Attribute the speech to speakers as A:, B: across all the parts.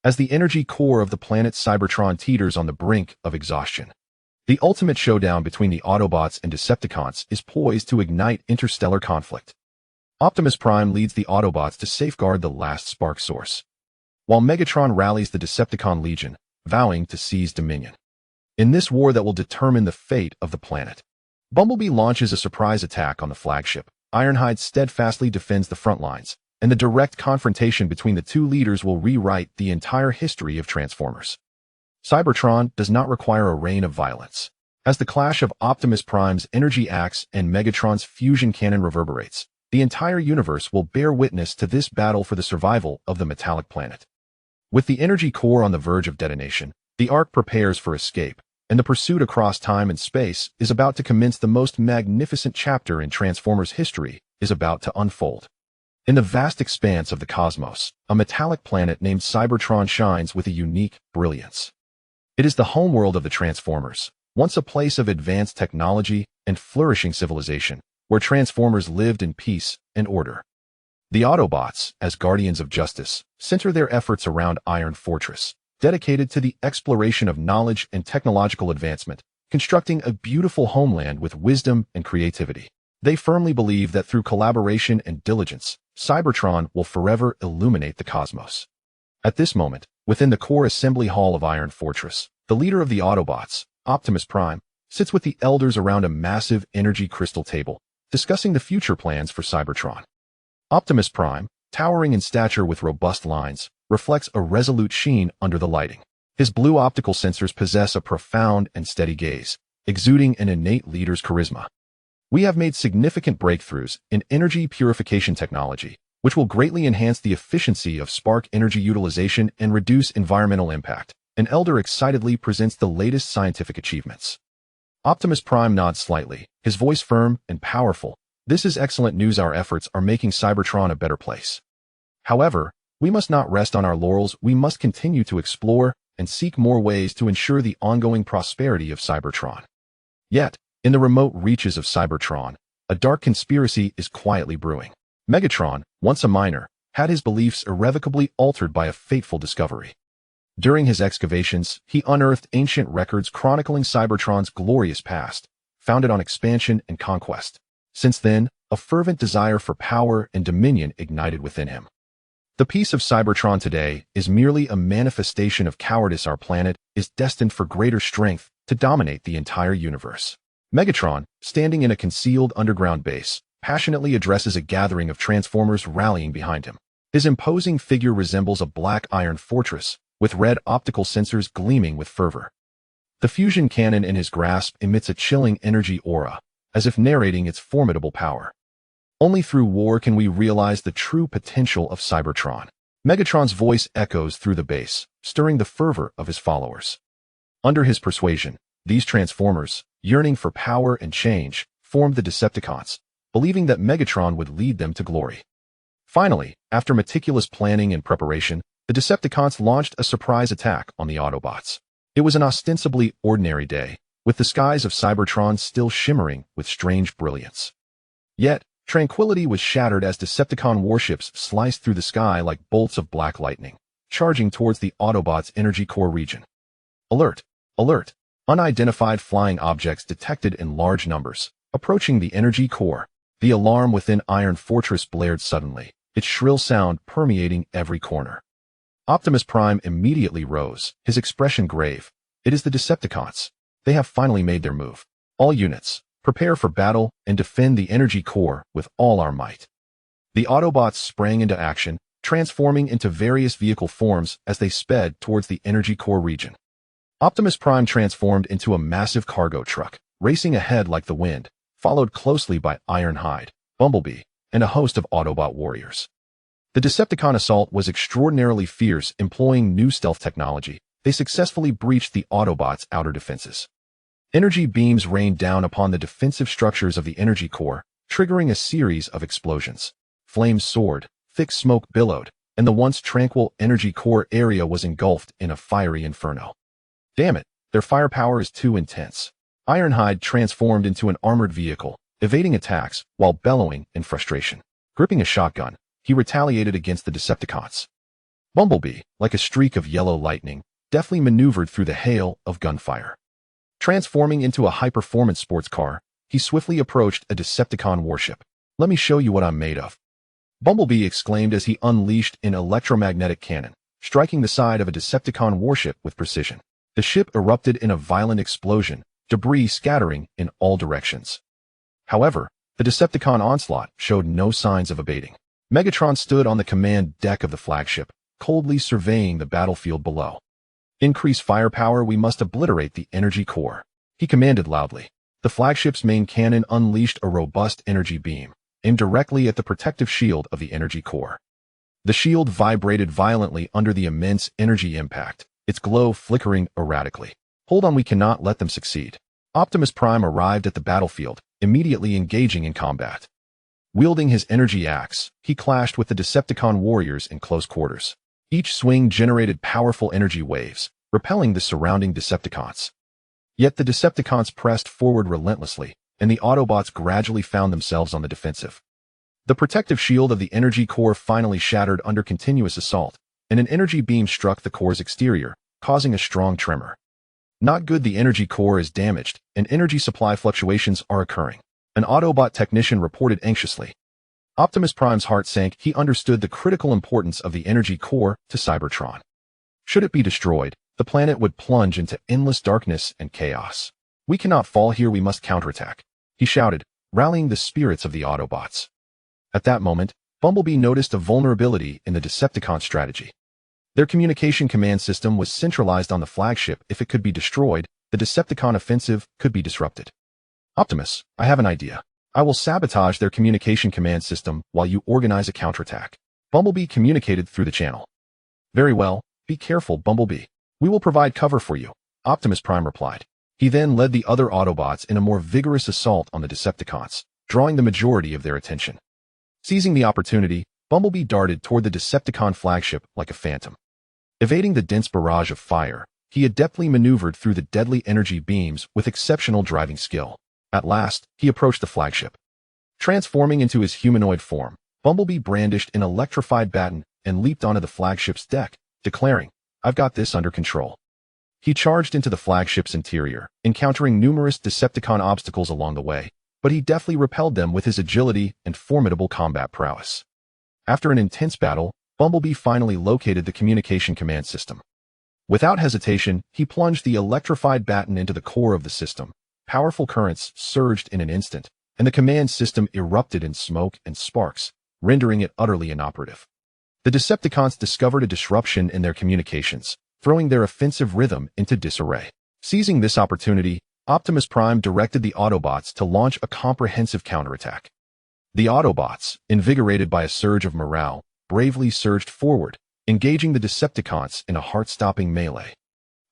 A: as the energy core of the planet Cybertron teeters on the brink of exhaustion. The ultimate showdown between the Autobots and Decepticons is poised to ignite interstellar conflict. Optimus Prime leads the Autobots to safeguard the last spark source, while Megatron rallies the Decepticon Legion, vowing to seize dominion. In this war that will determine the fate of the planet, Bumblebee launches a surprise attack on the flagship. Ironhide steadfastly defends the front lines, and the direct confrontation between the two leaders will rewrite the entire history of Transformers. Cybertron does not require a reign of violence. As the clash of Optimus Prime's energy axe and Megatron's fusion cannon reverberates, the entire universe will bear witness to this battle for the survival of the metallic planet. With the energy core on the verge of detonation, the Ark prepares for escape, and the pursuit across time and space is about to commence. The most magnificent chapter in Transformers history is about to unfold. In the vast expanse of the cosmos, a metallic planet named Cybertron shines with a unique brilliance. It is the homeworld of the Transformers, once a place of advanced technology and flourishing civilization, where Transformers lived in peace and order. The Autobots, as guardians of justice, center their efforts around Iron Fortress, dedicated to the exploration of knowledge and technological advancement, constructing a beautiful homeland with wisdom and creativity. They firmly believe that through collaboration and diligence, Cybertron will forever illuminate the cosmos. At this moment, within the core assembly hall of Iron Fortress, the leader of the Autobots, Optimus Prime, sits with the elders around a massive energy crystal table, discussing the future plans for Cybertron. Optimus Prime, towering in stature with robust lines, reflects a resolute sheen under the lighting. His blue optical sensors possess a profound and steady gaze, exuding an innate leader's charisma. We have made significant breakthroughs in energy purification technology, which will greatly enhance the efficiency of spark energy utilization and reduce environmental impact. An elder excitedly presents the latest scientific achievements. Optimus Prime nods slightly, his voice firm and powerful. This is excellent news. Our efforts are making Cybertron a better place. However, we must not rest on our laurels. We must continue to explore and seek more ways to ensure the ongoing prosperity of Cybertron. Yet, in the remote reaches of Cybertron, a dark conspiracy is quietly brewing. Megatron, once a miner, had his beliefs irrevocably altered by a fateful discovery. During his excavations, he unearthed ancient records chronicling Cybertron's glorious past, founded on expansion and conquest. Since then, a fervent desire for power and dominion ignited within him. The peace of Cybertron today is merely a manifestation of cowardice. Our planet is destined for greater strength to dominate the entire universe. Megatron, standing in a concealed underground base, passionately addresses a gathering of Transformers rallying behind him. His imposing figure resembles a black iron fortress, with red optical sensors gleaming with fervor. The fusion cannon in his grasp emits a chilling energy aura, as if narrating its formidable power. Only through war can we realize the true potential of Cybertron. Megatron's voice echoes through the base, stirring the fervor of his followers. Under his persuasion, these Transformers, yearning for power and change, formed the Decepticons, believing that Megatron would lead them to glory. Finally, after meticulous planning and preparation, the Decepticons launched a surprise attack on the Autobots. It was an ostensibly ordinary day, with the skies of Cybertron still shimmering with strange brilliance. Yet, tranquility was shattered as Decepticon warships sliced through the sky like bolts of black lightning, charging towards the Autobots' energy core region. Alert! Alert! Unidentified flying objects detected in large numbers, approaching the energy core. The alarm within Iron Fortress blared suddenly, its shrill sound permeating every corner. Optimus Prime immediately rose, his expression grave. It is the Decepticons. They have finally made their move. All units, prepare for battle and defend the energy core with all our might. The Autobots sprang into action, transforming into various vehicle forms as they sped towards the energy core region. Optimus Prime transformed into a massive cargo truck, racing ahead like the wind, followed closely by Ironhide, Bumblebee, and a host of Autobot warriors. The Decepticon assault was extraordinarily fierce. Employing new stealth technology, they successfully breached the Autobots' outer defenses. Energy beams rained down upon the defensive structures of the energy core, triggering a series of explosions. Flames soared, thick smoke billowed, and the once tranquil energy core area was engulfed in a fiery inferno. Damn it, their firepower is too intense. Ironhide transformed into an armored vehicle, evading attacks while bellowing in frustration. Gripping a shotgun, he retaliated against the Decepticons. Bumblebee, like a streak of yellow lightning, deftly maneuvered through the hail of gunfire. Transforming into a high-performance sports car, he swiftly approached a Decepticon warship. "Let me show you what I'm made of," Bumblebee exclaimed as he unleashed an electromagnetic cannon, striking the side of a Decepticon warship with precision. The ship erupted in a violent explosion, debris scattering in all directions. However, the Decepticon onslaught showed no signs of abating. Megatron stood on the command deck of the flagship, coldly surveying the battlefield below. "Increase firepower, we must obliterate the energy core," he commanded loudly. The flagship's main cannon unleashed a robust energy beam, aimed directly at the protective shield of the energy core. The shield vibrated violently under the immense energy impact, its glow flickering erratically. "Hold on, we cannot let them succeed." Optimus Prime arrived at the battlefield, immediately engaging in combat. Wielding his energy axe, he clashed with the Decepticon warriors in close quarters. Each swing generated powerful energy waves, repelling the surrounding Decepticons. Yet the Decepticons pressed forward relentlessly, and the Autobots gradually found themselves on the defensive. The protective shield of the energy core finally shattered under continuous assault, and an energy beam struck the core's exterior, causing a strong tremor. "Not good, the energy core is damaged, and energy supply fluctuations are occurring," an Autobot technician reported anxiously. Optimus Prime's heart sank. He understood the critical importance of the energy core to Cybertron. Should it be destroyed, the planet would plunge into endless darkness and chaos. "We cannot fall here, we must counterattack," he shouted, rallying the spirits of the Autobots. At that moment, Bumblebee noticed a vulnerability in the Decepticon strategy. Their communication command system was centralized on the flagship. If it could be destroyed, the Decepticon offensive could be disrupted. "Optimus, I have an idea. I will sabotage their communication command system while you organize a counterattack," Bumblebee communicated through the channel. "Very well, be careful, Bumblebee. We will provide cover for you," Optimus Prime replied. He then led the other Autobots in a more vigorous assault on the Decepticons, drawing the majority of their attention. Seizing the opportunity, Bumblebee darted toward the Decepticon flagship like a phantom. Evading the dense barrage of fire, he adeptly maneuvered through the deadly energy beams with exceptional driving skill. At last, he approached the flagship. Transforming into his humanoid form, Bumblebee brandished an electrified baton and leaped onto the flagship's deck, declaring, "I've got this under control." He charged into the flagship's interior, encountering numerous Decepticon obstacles along the way, but he deftly repelled them with his agility and formidable combat prowess. After an intense battle, Bumblebee finally located the communication command system. Without hesitation, he plunged the electrified baton into the core of the system. Powerful currents surged in an instant, and the command system erupted in smoke and sparks, rendering it utterly inoperative. The Decepticons discovered a disruption in their communications, throwing their offensive rhythm into disarray. Seizing this opportunity, Optimus Prime directed the Autobots to launch a comprehensive counterattack. The Autobots, invigorated by a surge of morale, bravely surged forward, engaging the Decepticons in a heart-stopping melee.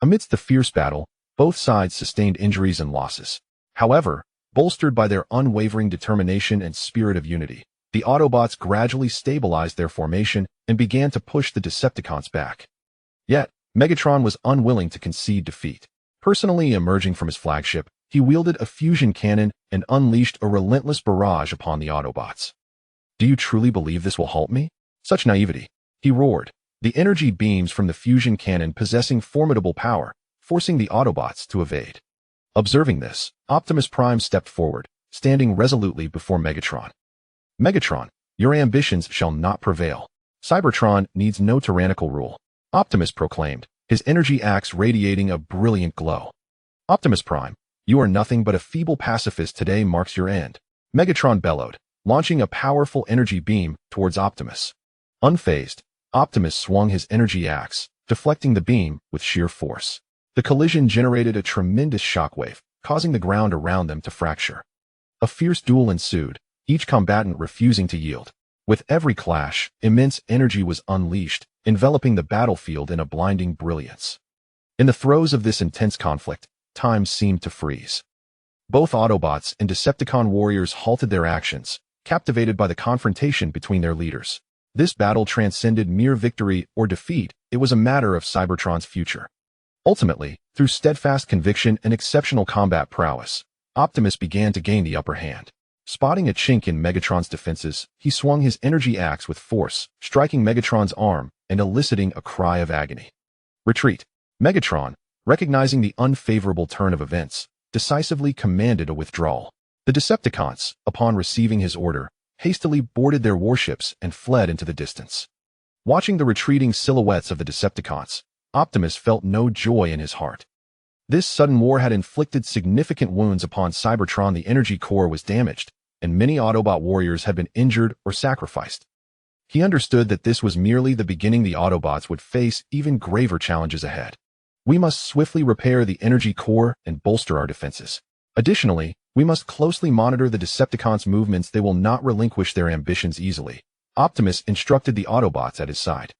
A: Amidst the fierce battle, both sides sustained injuries and losses. However, bolstered by their unwavering determination and spirit of unity, the Autobots gradually stabilized their formation and began to push the Decepticons back. Yet, Megatron was unwilling to concede defeat. Personally emerging from his flagship, he wielded a fusion cannon and unleashed a relentless barrage upon the Autobots. "Do you truly believe this will halt me? Such naivety," he roared, the energy beams from the fusion cannon possessing formidable power, forcing the Autobots to evade. Observing this, Optimus Prime stepped forward, standing resolutely before Megatron. "Megatron, your ambitions shall not prevail. Cybertron needs no tyrannical rule," Optimus proclaimed, his energy axe radiating a brilliant glow. "Optimus Prime, you are nothing but a feeble pacifist. Today marks your end," Megatron bellowed, launching a powerful energy beam towards Optimus. Unfazed, Optimus swung his energy axe, deflecting the beam with sheer force. The collision generated a tremendous shockwave, causing the ground around them to fracture. A fierce duel ensued, each combatant refusing to yield. With every clash, immense energy was unleashed, enveloping the battlefield in a blinding brilliance. In the throes of this intense conflict, time seemed to freeze. Both Autobots and Decepticon warriors halted their actions, captivated by the confrontation between their leaders. This battle transcended mere victory or defeat. It was a matter of Cybertron's future. Ultimately, through steadfast conviction and exceptional combat prowess, Optimus began to gain the upper hand. Spotting a chink in Megatron's defenses, he swung his energy axe with force, striking Megatron's arm and eliciting a cry of agony. Retreat. Megatron, recognizing the unfavorable turn of events, decisively commanded a withdrawal. The Decepticons, upon receiving his order, hastily boarded their warships and fled into the distance. Watching the retreating silhouettes of the Decepticons, Optimus felt no joy in his heart. This sudden war had inflicted significant wounds upon Cybertron. The energy core was damaged, and many Autobot warriors had been injured or sacrificed. He understood that this was merely the beginning. The Autobots would face even graver challenges ahead. We must swiftly repair the energy core and bolster our defenses. Additionally, we must closely monitor the Decepticons' movements. They will not relinquish their ambitions easily. Optimus instructed the Autobots at his side.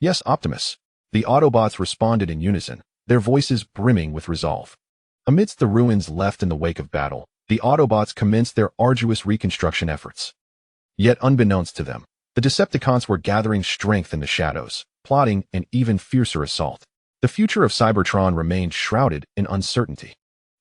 A: Yes, Optimus. The Autobots responded in unison, their voices brimming with resolve. Amidst the ruins left in the wake of battle, the Autobots commenced their arduous reconstruction efforts. Yet unbeknownst to them, the Decepticons were gathering strength in the shadows, plotting an even fiercer assault. The future of Cybertron remained shrouded in uncertainty.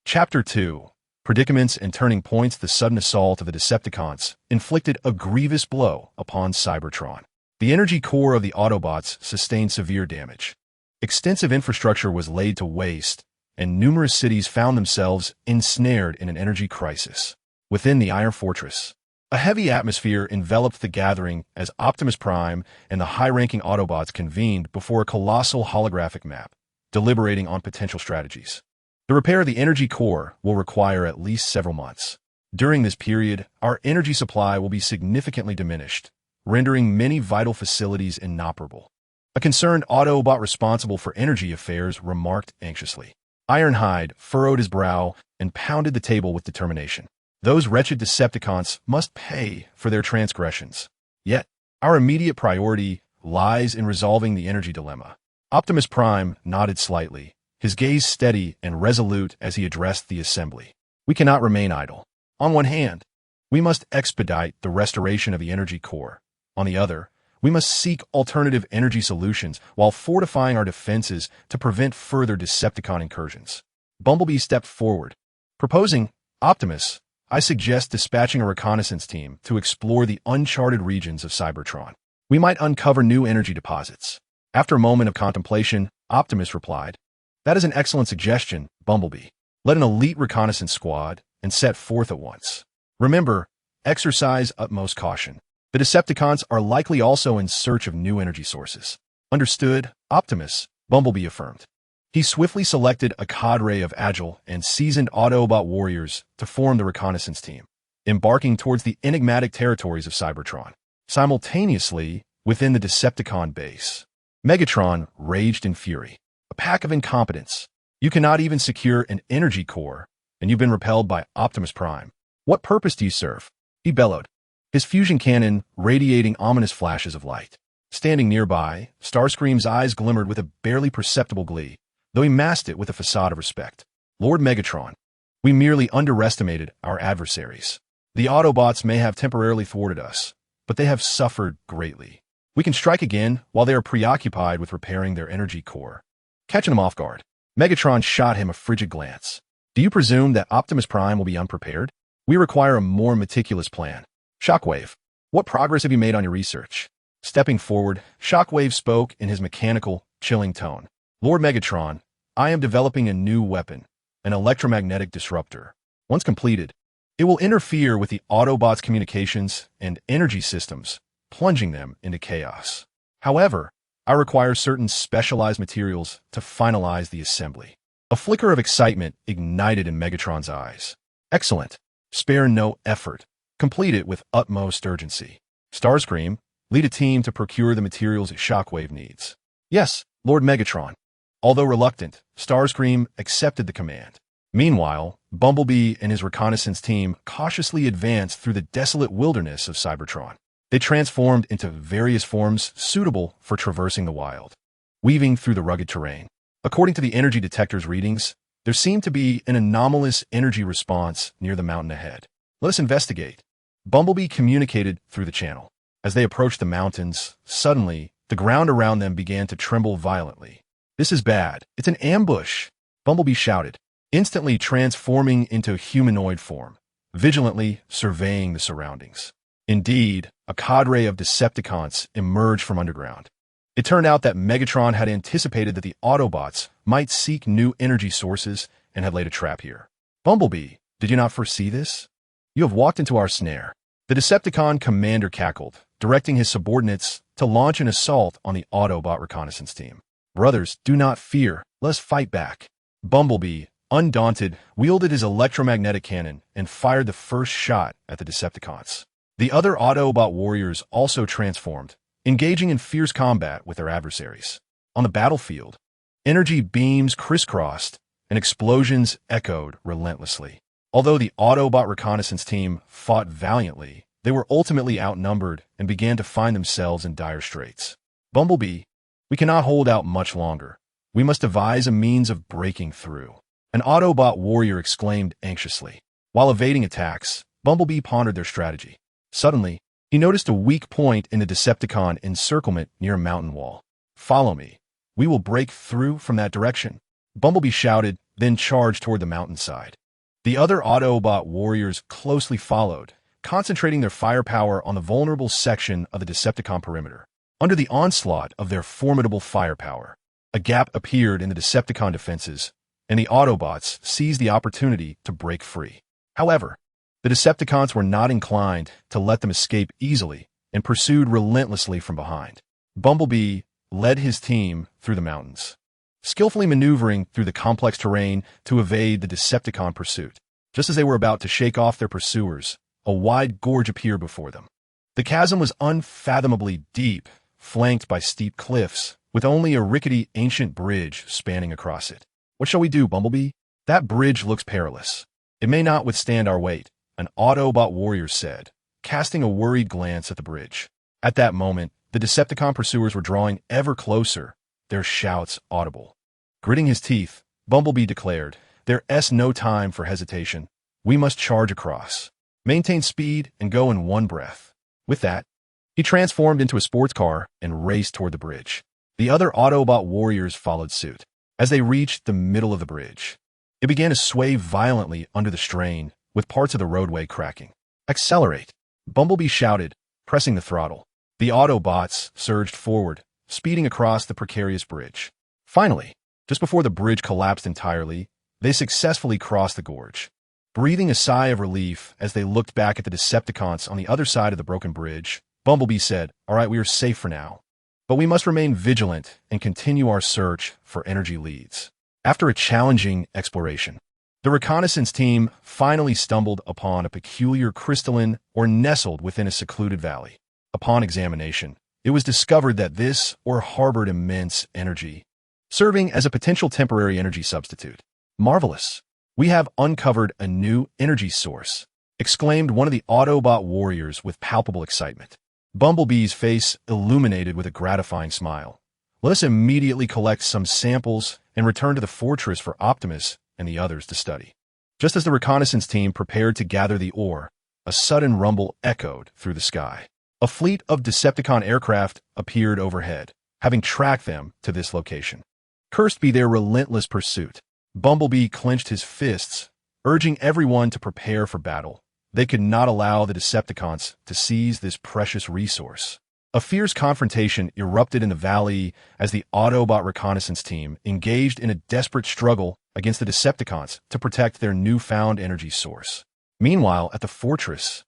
A: Chapter 2. Predicaments and Turning Points. The sudden assault of the Decepticons inflicted a grievous blow upon Cybertron. The energy core of the Autobots sustained severe damage. Extensive infrastructure was laid to waste, and numerous cities found themselves ensnared in an energy crisis. Within the Iron Fortress, a heavy atmosphere enveloped the gathering as Optimus Prime and the high-ranking Autobots convened before a colossal holographic map, deliberating on potential strategies. The repair of the energy core will require at least several months. During this period, our energy supply will be significantly diminished, rendering many vital facilities inoperable. A concerned Autobot responsible for energy affairs remarked anxiously. Ironhide furrowed his brow and pounded the table with determination. Those wretched Decepticons must pay for their transgressions. Yet, our immediate priority lies in resolving the energy dilemma. Optimus Prime nodded slightly, his gaze steady and resolute as he addressed the assembly. We cannot remain idle. On one hand, we must expedite the restoration of the energy core. On the other, we must seek alternative energy solutions while fortifying our defenses to prevent further Decepticon incursions. Bumblebee stepped forward, proposing, Optimus, I suggest dispatching a reconnaissance team to explore the uncharted regions of Cybertron. We might uncover new energy deposits. After a moment of contemplation, Optimus replied, That is an excellent suggestion, Bumblebee. Let an elite reconnaissance squad and set forth at once. Remember, exercise utmost caution. The Decepticons are likely also in search of new energy sources. Understood, Optimus, Bumblebee affirmed. He swiftly selected a cadre of agile and seasoned Autobot warriors to form the reconnaissance team, embarking towards the enigmatic territories of Cybertron. Simultaneously, within the Decepticon base, Megatron raged in fury. A pack of incompetents. You cannot even secure an energy core, and you've been repelled by Optimus Prime. What purpose do you serve? He bellowed, his fusion cannon radiating ominous flashes of light. Standing nearby, Starscream's eyes glimmered with a barely perceptible glee, though he masked it with a facade of respect. Lord Megatron, we merely underestimated our adversaries. The Autobots may have temporarily thwarted us, but they have suffered greatly. We can strike again while they are preoccupied with repairing their energy core. Catching them off guard, Megatron shot him a frigid glance. Do you presume that Optimus Prime will be unprepared? We require a more meticulous plan. Shockwave, what progress have you made on your research? Stepping forward, Shockwave spoke in his mechanical, chilling tone. Lord Megatron, I am developing a new weapon, an electromagnetic disruptor. Once completed, it will interfere with the Autobots' communications and energy systems, plunging them into chaos. However, I require certain specialized materials to finalize the assembly. A flicker of excitement ignited in Megatron's eyes. Excellent. Spare no effort. Complete it with utmost urgency. Starscream, lead a team to procure the materials Shockwave needs. Yes, Lord Megatron. Although reluctant, Starscream accepted the command. Meanwhile, Bumblebee and his reconnaissance team cautiously advanced through the desolate wilderness of Cybertron. They transformed into various forms suitable for traversing the wild, weaving through the rugged terrain. According to the energy detector's readings, there seemed to be an anomalous energy response near the mountain ahead. Let us investigate. Bumblebee communicated through the channel. As they approached the mountains, suddenly, the ground around them began to tremble violently. This is bad. It's an ambush, Bumblebee shouted, instantly transforming into humanoid form, vigilantly surveying the surroundings. Indeed, a cadre of Decepticons emerged from underground. It turned out that Megatron had anticipated that the Autobots might seek new energy sources and had laid a trap here. Bumblebee, did you not foresee this? You have walked into our snare. The Decepticon commander cackled, directing his subordinates to launch an assault on the Autobot reconnaissance team. Brothers, do not fear. Let's fight back. Bumblebee, undaunted, wielded his electromagnetic cannon and fired the first shot at the Decepticons. The other Autobot warriors also transformed, engaging in fierce combat with their adversaries. On the battlefield, energy beams crisscrossed and explosions echoed relentlessly. Although the Autobot reconnaissance team fought valiantly, they were ultimately outnumbered and began to find themselves in dire straits. Bumblebee, we cannot hold out much longer. We must devise a means of breaking through. An Autobot warrior exclaimed anxiously. While evading attacks, Bumblebee pondered their strategy. Suddenly, he noticed a weak point in the Decepticon encirclement near a mountain wall. Follow me. We will break through from that direction. Bumblebee shouted, then charged toward the mountainside. The other Autobot warriors closely followed, concentrating their firepower on the vulnerable section of the Decepticon perimeter. Under the onslaught of their formidable firepower, a gap appeared in the Decepticon defenses, and the Autobots seized the opportunity to break free. However, the Decepticons were not inclined to let them escape easily and pursued relentlessly from behind. Bumblebee led his team through the mountains, skillfully maneuvering through the complex terrain to evade the Decepticon pursuit. Just as they were about to shake off their pursuers, a wide gorge appeared before them. The chasm was unfathomably deep, flanked by steep cliffs, with only a rickety ancient bridge spanning across it. What shall we do, Bumblebee? That bridge looks perilous. It may not withstand our weight, an Autobot warrior said, casting a worried glance at the bridge. At that moment, the Decepticon pursuers were drawing ever closer, their shouts audible. Gritting his teeth, Bumblebee declared, "There's no time for hesitation. We must charge across. Maintain speed and go in one breath." With that, he transformed into a sports car and raced toward the bridge. The other Autobot warriors followed suit. As they reached the middle of the bridge, it began to sway violently under the strain, with parts of the roadway cracking. "Accelerate!" Bumblebee shouted, pressing the throttle. The Autobots surged forward, speeding across the precarious bridge. Finally, just before the bridge collapsed entirely, they successfully crossed the gorge. Breathing a sigh of relief as they looked back at the Decepticons on the other side of the broken bridge, Bumblebee said, "All right, we are safe for now. But we must remain vigilant and continue our search for energy leads." After a challenging exploration, the reconnaissance team finally stumbled upon a peculiar crystalline ore nestled within a secluded valley. Upon examination, it was discovered that this ore harbored immense energy, serving as a potential temporary energy substitute. "Marvelous! We have uncovered a new energy source," exclaimed one of the Autobot warriors with palpable excitement. Bumblebee's face illuminated with a gratifying smile. "Let us immediately collect some samples and return to the fortress for Optimus and the others to study." Just as the reconnaissance team prepared to gather the ore, a sudden rumble echoed through the sky. A fleet of Decepticon aircraft appeared overhead, having tracked them to this location. Cursed be their relentless pursuit. Bumblebee clenched his fists, urging everyone to prepare for battle. They could not allow the Decepticons to seize this precious resource. A fierce confrontation erupted in the valley as the Autobot reconnaissance team engaged in a desperate struggle against the Decepticons to protect their newfound energy source. Meanwhile, at the fortress,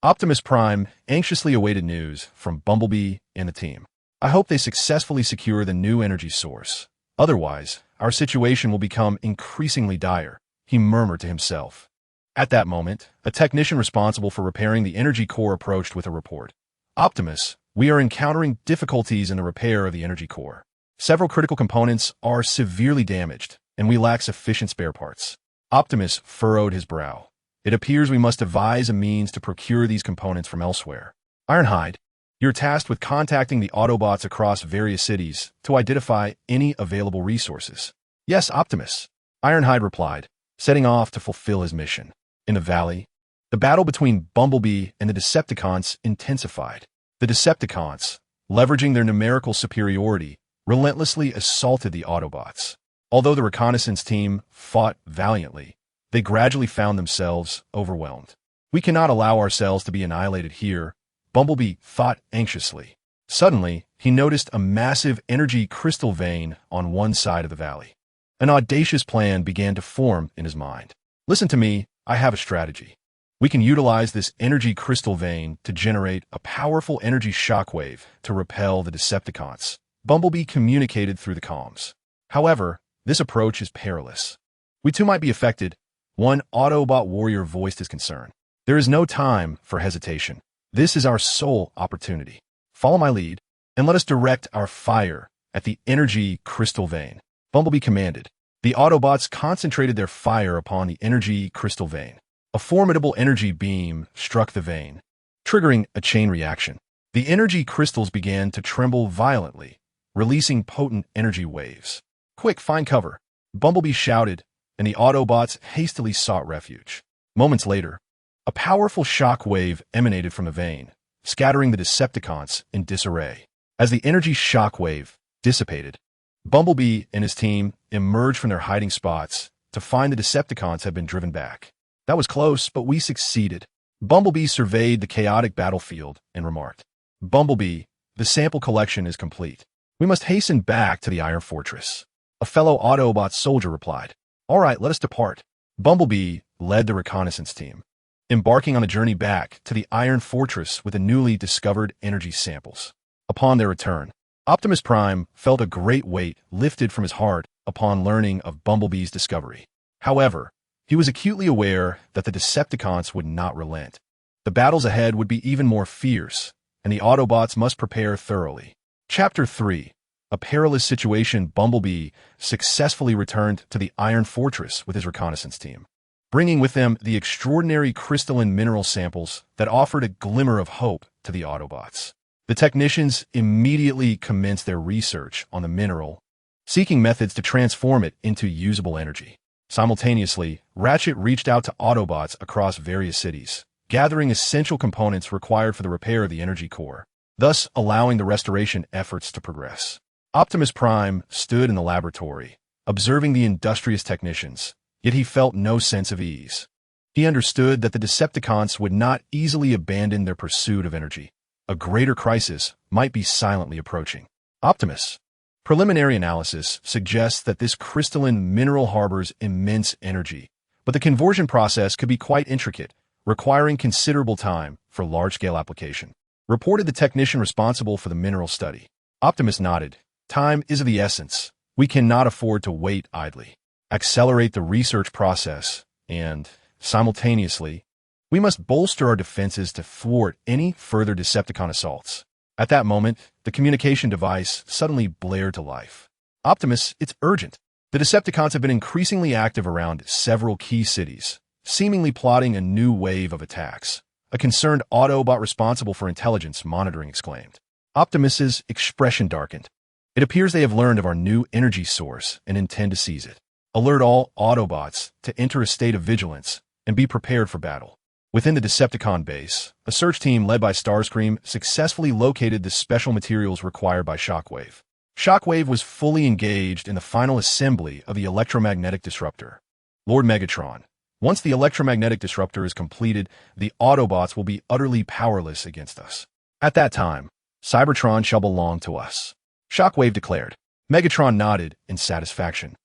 A: Optimus Prime anxiously awaited news from Bumblebee and the team. "I hope they successfully secure the new energy source. Otherwise, our situation will become increasingly dire," he murmured to himself. At that moment, a technician responsible for repairing the energy core approached with a report. "Optimus, we are encountering difficulties in the repair of the energy core. Several critical components are severely damaged, and we lack sufficient spare parts." Optimus furrowed his brow. "It appears we must devise a means to procure these components from elsewhere. Ironhide, you're tasked with contacting the Autobots across various cities to identify any available resources." "Yes, Optimus," Ironhide replied, setting off to fulfill his mission. In the valley, the battle between Bumblebee and the Decepticons intensified. The Decepticons, leveraging their numerical superiority, relentlessly assaulted the Autobots. Although the reconnaissance team fought valiantly, they gradually found themselves overwhelmed. "We cannot allow ourselves to be annihilated here," Bumblebee thought anxiously. Suddenly, he noticed a massive energy crystal vein on one side of the valley. An audacious plan began to form in his mind. Listen to me, I have a strategy. We can utilize this energy crystal vein to generate a powerful energy shockwave to repel the Decepticons. Bumblebee communicated through the comms. However, this approach is perilous. We too might be affected. One Autobot warrior voiced his concern. There is no time for hesitation. This is our sole opportunity. Follow my lead, and let us direct our fire at the energy crystal vein. Bumblebee commanded. The Autobots concentrated their fire upon the energy crystal vein. A formidable energy beam struck the vein, triggering a chain reaction. The energy crystals began to tremble violently, releasing potent energy waves. Quick, find cover. Bumblebee shouted, and the Autobots hastily sought refuge. Moments later, a powerful shock wave emanated from the vein, scattering the Decepticons in disarray. As the energy shock wave dissipated, Bumblebee and his team emerged from their hiding spots to find the Decepticons had been driven back. That was close, but we succeeded. Bumblebee surveyed the chaotic battlefield and remarked, Bumblebee, the sample collection is complete. We must hasten back to the Iron Fortress. A fellow Autobot soldier replied, All right, let us depart. Bumblebee led the reconnaissance team, embarking on a journey back to the Iron Fortress with the newly discovered energy samples. Upon their return, Optimus Prime felt a great weight lifted from his heart upon learning of Bumblebee's discovery. However, he was acutely aware that the Decepticons would not relent. The battles ahead would be even more fierce, and the Autobots must prepare thoroughly. Chapter 3. A perilous situation. Bumblebee successfully returned to the Iron Fortress with his reconnaissance team, bringing with them the extraordinary crystalline mineral samples that offered a glimmer of hope to the Autobots. The technicians immediately commenced their research on the mineral, seeking methods to transform it into usable energy. Simultaneously, Ratchet reached out to Autobots across various cities, gathering essential components required for the repair of the energy core, thus allowing the restoration efforts to progress. Optimus Prime stood in the laboratory, observing the industrious technicians, yet he felt no sense of ease. He understood that the Decepticons would not easily abandon their pursuit of energy. A greater crisis might be silently approaching. Optimus. Preliminary analysis suggests that this crystalline mineral harbors immense energy, but the conversion process could be quite intricate, requiring considerable time for large-scale application. Reported the technician responsible for the mineral study. Optimus nodded. Time is of the essence. We cannot afford to wait idly. Accelerate the research process, and, simultaneously, we must bolster our defenses to thwart any further Decepticon assaults. At that moment, the communication device suddenly blared to life. Optimus, it's urgent. The Decepticons have been increasingly active around several key cities, seemingly plotting a new wave of attacks. A concerned Autobot responsible for intelligence monitoring exclaimed. Optimus's expression darkened. It appears they have learned of our new energy source and intend to seize it. Alert all Autobots to enter a state of vigilance and be prepared for battle. Within the Decepticon base, a search team led by Starscream successfully located the special materials required by Shockwave. Shockwave was fully engaged in the final assembly of the electromagnetic disruptor. Lord Megatron. Once the electromagnetic disruptor is completed, the Autobots will be utterly powerless against us. At that time, Cybertron shall belong to us. Shockwave declared. Megatron nodded in satisfaction.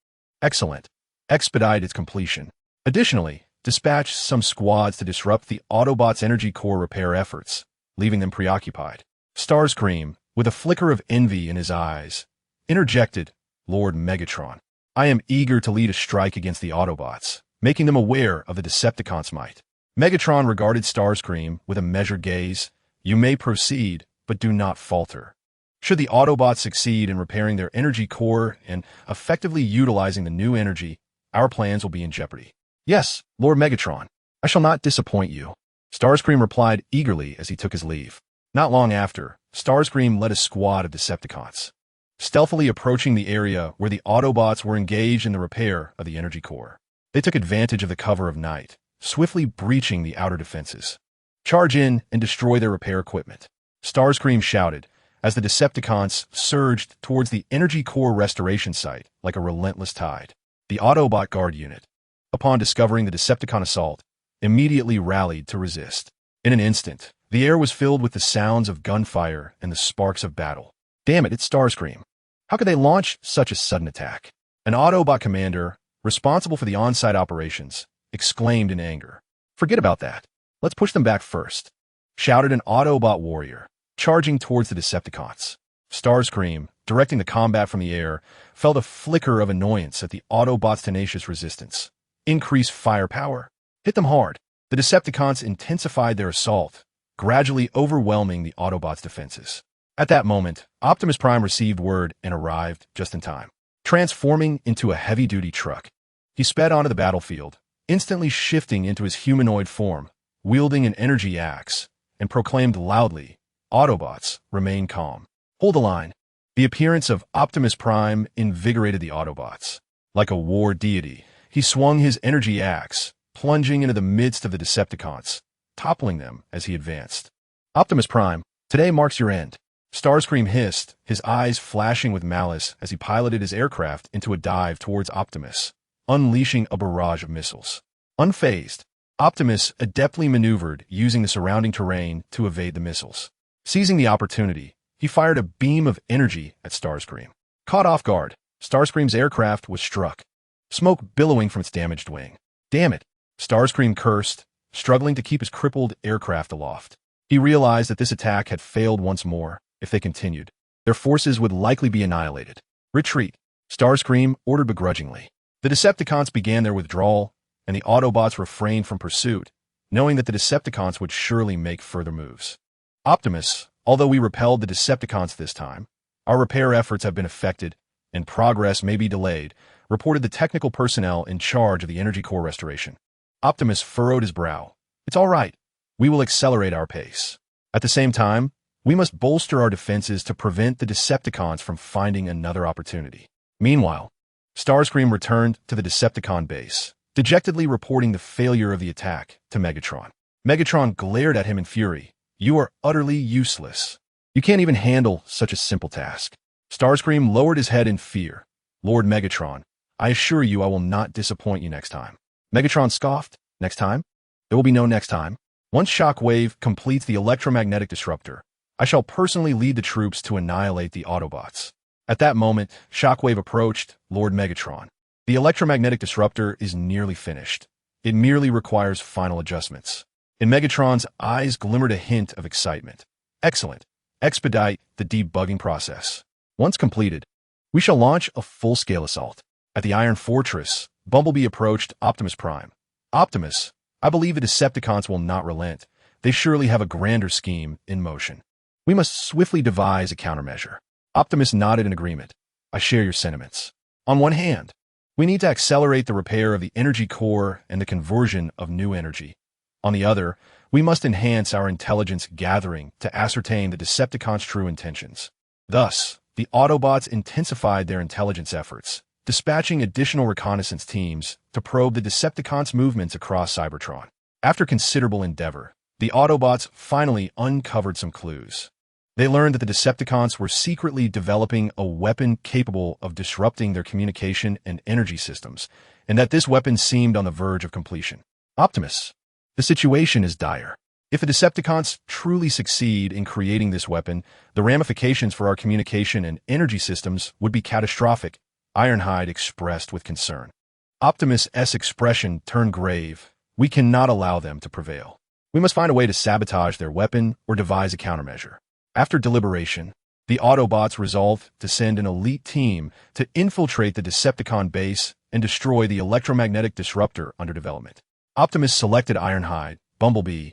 A: Excellent. Expedite its completion. Additionally, dispatch some squads to disrupt the Autobots' energy core repair efforts, leaving them preoccupied. Starscream, with a flicker of envy in his eyes, interjected, Lord Megatron. I am eager to lead a strike against the Autobots, making them aware of the Decepticons' might. Megatron regarded Starscream with a measured gaze. You may proceed, but do not falter. Should the Autobots succeed in repairing their energy core and effectively utilizing the new energy, our plans will be in jeopardy. Yes, Lord Megatron, I shall not disappoint you. Starscream replied eagerly as he took his leave. Not long after, Starscream led a squad of Decepticons, stealthily approaching the area where the Autobots were engaged in the repair of the energy core. They took advantage of the cover of night, swiftly breaching the outer defenses. Charge in and destroy their repair equipment. Starscream shouted as the Decepticons surged towards the energy core restoration site like a relentless tide. The Autobot Guard unit, upon discovering the Decepticon assault, immediately rallied to resist. In an instant, The air was filled with the sounds of gunfire and the sparks of battle. Damn it, it's Starscream. How could they launch such a sudden attack? An Autobot commander, responsible for the on-site operations, exclaimed in anger. Forget about that. Let's push them back first, shouted an Autobot warrior, charging towards the Decepticons. Starscream, directing the combat from the air, felt a flicker of annoyance at the Autobots' tenacious resistance. Increase firepower. Hit them hard. The Decepticons intensified their assault, gradually overwhelming the Autobots' defenses. At that moment, Optimus Prime received word and arrived just in time. Transforming into a heavy-duty truck, he sped onto the battlefield, instantly shifting into his humanoid form, wielding an energy axe, and proclaimed loudly, "Autobots, remain calm. Hold the line." The appearance of Optimus Prime invigorated the Autobots. Like a war deity, he swung his energy axe, plunging into the midst of the Decepticons, toppling them as he advanced. "Optimus Prime, today marks your end," Starscream hissed, his eyes flashing with malice as he piloted his aircraft into a dive towards Optimus, unleashing a barrage of missiles. Unfazed, Optimus adeptly maneuvered using the surrounding terrain to evade the missiles. Seizing the opportunity, he fired a beam of energy at Starscream. Caught off guard, Starscream's aircraft was struck, smoke billowing from its damaged wing. "Damn it," Starscream cursed, struggling to keep his crippled aircraft aloft. He realized that this attack had failed once more. If they continued, their forces would likely be annihilated. "Retreat," Starscream ordered begrudgingly. The Decepticons began their withdrawal, and the Autobots refrained from pursuit, knowing that the Decepticons would surely make further moves. "Optimus, although we repelled the Decepticons this time, our repair efforts have been effected, and progress may be delayed," reported the technical personnel in charge of the energy core restoration. Optimus furrowed his brow. "It's all right. We will accelerate our pace. At the same time, we must bolster our defenses to prevent the Decepticons from finding another opportunity." Meanwhile, Starscream returned to the Decepticon base, dejectedly reporting the failure of the attack to Megatron. Megatron glared at him in fury. "You are utterly useless. You can't even handle such a simple task." Starscream lowered his head in fear. "Lord Megatron, I assure you I will not disappoint you next time." Megatron scoffed. "Next time? There will be no next time. Once Shockwave completes the electromagnetic disruptor, I shall personally lead the troops to annihilate the Autobots." At that moment, Shockwave approached Lord Megatron. "The electromagnetic disruptor is nearly finished. It merely requires final adjustments." In Megatron's eyes glimmered a hint of excitement. "Excellent. Expedite the debugging process. Once completed, we shall launch a full-scale assault." At the Iron Fortress, Bumblebee approached Optimus Prime. "Optimus, I believe the Decepticons will not relent. They surely have a grander scheme in motion. We must swiftly devise a countermeasure." Optimus nodded in agreement. "I share your sentiments. On one hand, we need to accelerate the repair of the energy core and the conversion of new energy. On the other, we must enhance our intelligence gathering to ascertain the Decepticons' true intentions." Thus, the Autobots intensified their intelligence efforts, dispatching additional reconnaissance teams to probe the Decepticons' movements across Cybertron. After considerable endeavor, the Autobots finally uncovered some clues. They learned that the Decepticons were secretly developing a weapon capable of disrupting their communication and energy systems, and that this weapon seemed on the verge of completion. "Optimus, the situation is dire. If the Decepticons truly succeed in creating this weapon, the ramifications for our communication and energy systems would be catastrophic," Ironhide expressed with concern. Optimus' expression turned grave. "We cannot allow them to prevail. We must find a way to sabotage their weapon or devise a countermeasure." After deliberation, the Autobots resolved to send an elite team to infiltrate the Decepticon base and destroy the electromagnetic disruptor under development. Optimus selected Ironhide, Bumblebee,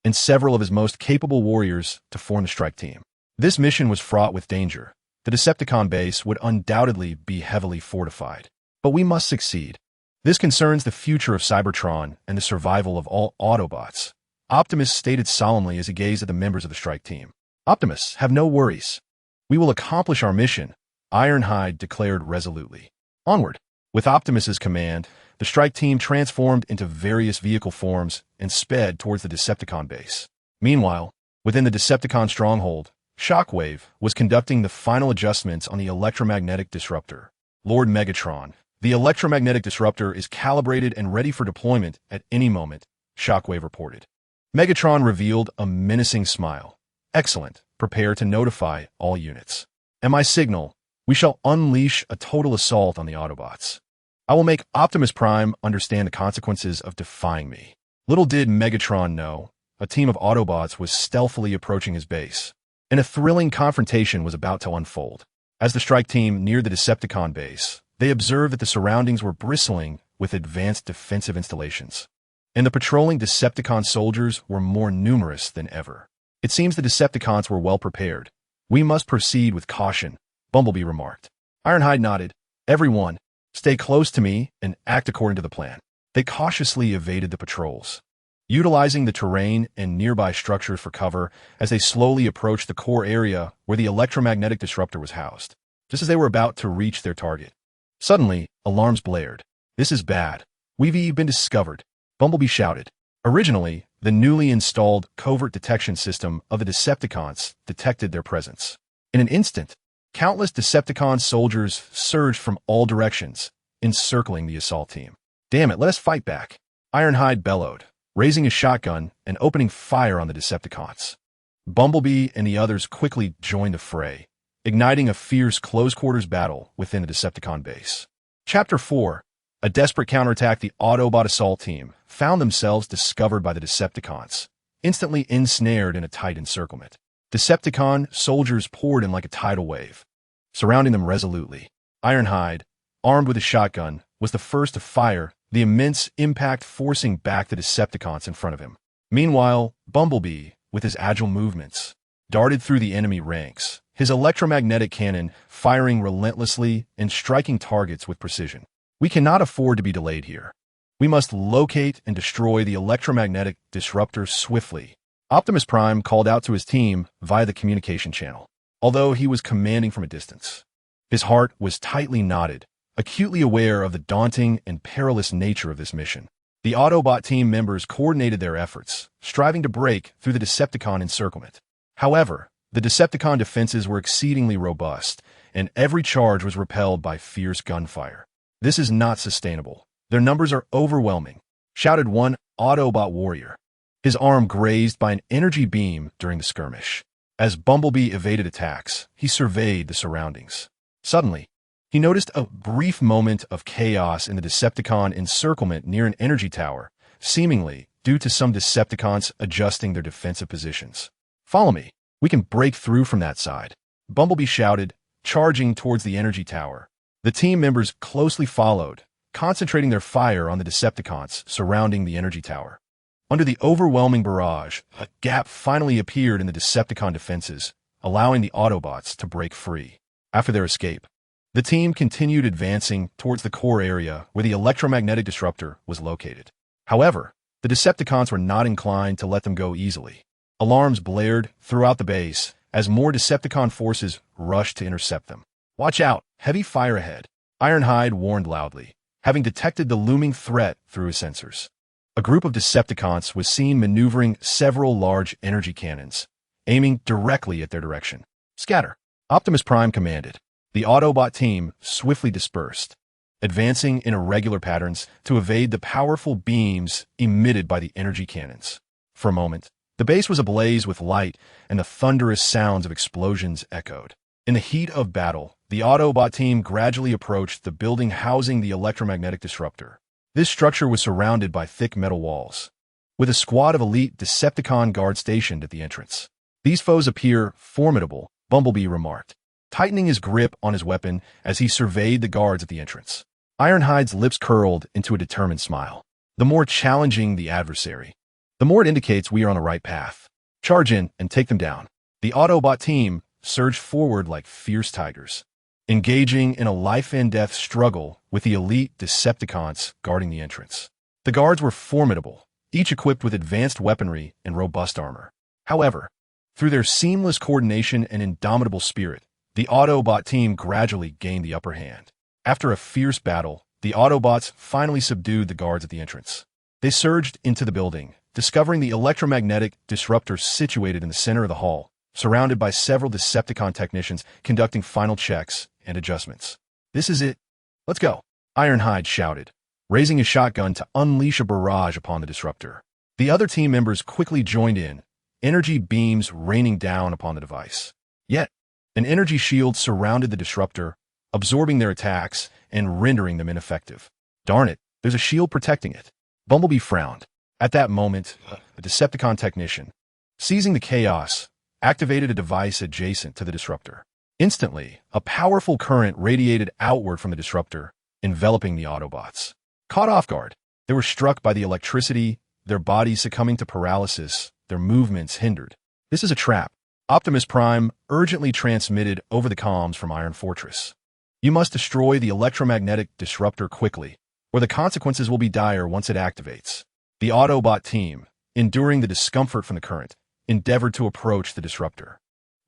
A: and several of his most capable warriors to form the strike team. This mission was fraught with danger. The Decepticon base would undoubtedly be heavily fortified. But we must succeed. This concerns the future of Cybertron and the survival of all Autobots, Optimus stated solemnly as he gazed at the members of the strike team. "Optimus, have no worries. We will accomplish our mission," Ironhide declared resolutely. Onward. With Optimus's command, the strike team transformed into various vehicle forms and sped towards the Decepticon base. Meanwhile, within the Decepticon stronghold, Shockwave was conducting the final adjustments on the electromagnetic disruptor. "Lord Megatron, the electromagnetic disruptor is calibrated and ready for deployment at any moment," Shockwave reported. Megatron revealed a menacing smile. Excellent. Prepare to notify all units. At my signal, we shall unleash a total assault on the Autobots. I will make Optimus Prime understand the consequences of defying me. Little did Megatron know, a team of Autobots was stealthily approaching his base, and a thrilling confrontation was about to unfold. As the strike team neared the Decepticon base, they observed that the surroundings were bristling with advanced defensive installations, and the patrolling Decepticon soldiers were more numerous than ever. It seems the Decepticons were well prepared. We must proceed with caution, Bumblebee remarked. Ironhide nodded. Everyone, stay close to me and act according to the plan. They cautiously evaded the patrols, utilizing the terrain and nearby structures for cover as they slowly approached the core area where the electromagnetic disruptor was housed. Just as they were about to reach their target, suddenly, alarms blared. This is bad. We've been discovered, Bumblebee shouted. Originally, the newly installed covert detection system of the Decepticons detected their presence. In an instant, countless Decepticon soldiers surged from all directions, encircling the assault team. Damn it, let us fight back, Ironhide bellowed, raising his shotgun and opening fire on the Decepticons. Bumblebee and the others quickly joined the fray, igniting a fierce close-quarters battle within the Decepticon base. Chapter 4. A desperate counterattack. The Autobot assault team found themselves discovered by the Decepticons, instantly ensnared in a tight encirclement. Decepticon soldiers poured in like a tidal wave, surrounding them resolutely. Ironhide, armed with a shotgun, was the first to fire, the immense impact forcing back the Decepticons in front of him. Meanwhile, Bumblebee, with his agile movements, darted through the enemy ranks, his electromagnetic cannon firing relentlessly and striking targets with precision. We cannot afford to be delayed here. We must locate and destroy the electromagnetic disruptor swiftly, Optimus Prime called out to his team via the communication channel, although he was commanding from a distance. His heart was tightly knotted, acutely aware of the daunting and perilous nature of this mission. The Autobot team members coordinated their efforts, striving to break through the Decepticon encirclement. However, the Decepticon defenses were exceedingly robust, and every charge was repelled by fierce gunfire. This is not sustainable. Their numbers are overwhelming, shouted one Autobot warrior, his arm grazed by an energy beam during the skirmish. As Bumblebee evaded attacks, he surveyed the surroundings. Suddenly, he noticed a brief moment of chaos in the Decepticon encirclement near an energy tower, seemingly due to some Decepticons adjusting their defensive positions. Follow me. We can break through from that side, Bumblebee shouted, charging towards the energy tower. The team members closely followed, concentrating their fire on the Decepticons surrounding the energy tower. Under the overwhelming barrage, a gap finally appeared in the Decepticon defenses, allowing the Autobots to break free. After their escape, the team continued advancing towards the core area where the electromagnetic disruptor was located. However, the Decepticons were not inclined to let them go easily. Alarms blared throughout the base as more Decepticon forces rushed to intercept them. Watch out, heavy fire ahead, Ironhide warned loudly, having detected the looming threat through his sensors. A group of Decepticons was seen maneuvering several large energy cannons, aiming directly at their direction. Scatter, Optimus Prime commanded. The Autobot team swiftly dispersed, advancing in irregular patterns to evade the powerful beams emitted by the energy cannons. For a moment, the base was ablaze with light and the thunderous sounds of explosions echoed. In the heat of battle, the Autobot team gradually approached the building housing the electromagnetic disruptor. This structure was surrounded by thick metal walls, with a squad of elite Decepticon guards stationed at the entrance. These foes appear formidable, Bumblebee remarked, tightening his grip on his weapon as he surveyed the guards at the entrance. Ironhide's lips curled into a determined smile. The more challenging the adversary, the more it indicates we are on the right path. Charge in and take them down. The Autobot team surged forward like fierce tigers, engaging in a life-and-death struggle with the elite Decepticons guarding the entrance. The guards were formidable, each equipped with advanced weaponry and robust armor. However, through their seamless coordination and indomitable spirit, the Autobot team gradually gained the upper hand. After a fierce battle, the Autobots finally subdued the guards at the entrance. They surged into the building, discovering the electromagnetic disruptor situated in the center of the hall, surrounded by several Decepticon technicians conducting final checks and adjustments. This is it. Let's go, Ironhide shouted, raising his shotgun to unleash a barrage upon the disruptor. The other team members quickly joined in, energy beams raining down upon the device. Yet, an energy shield surrounded the disruptor, absorbing their attacks and rendering them ineffective. Darn it, there's a shield protecting it. Bumblebee frowned. At that moment, a Decepticon technician, seizing the chaos, activated a device adjacent to the disruptor. Instantly, a powerful current radiated outward from the disruptor, enveloping the Autobots. Caught off guard, they were struck by the electricity, their bodies succumbing to paralysis, their movements hindered. This is a trap. Optimus Prime urgently transmitted over the comms from Iron Fortress. You must destroy the electromagnetic disruptor quickly, or the consequences will be dire once it activates. The Autobot team, enduring the discomfort from the current, endeavored to approach the disruptor.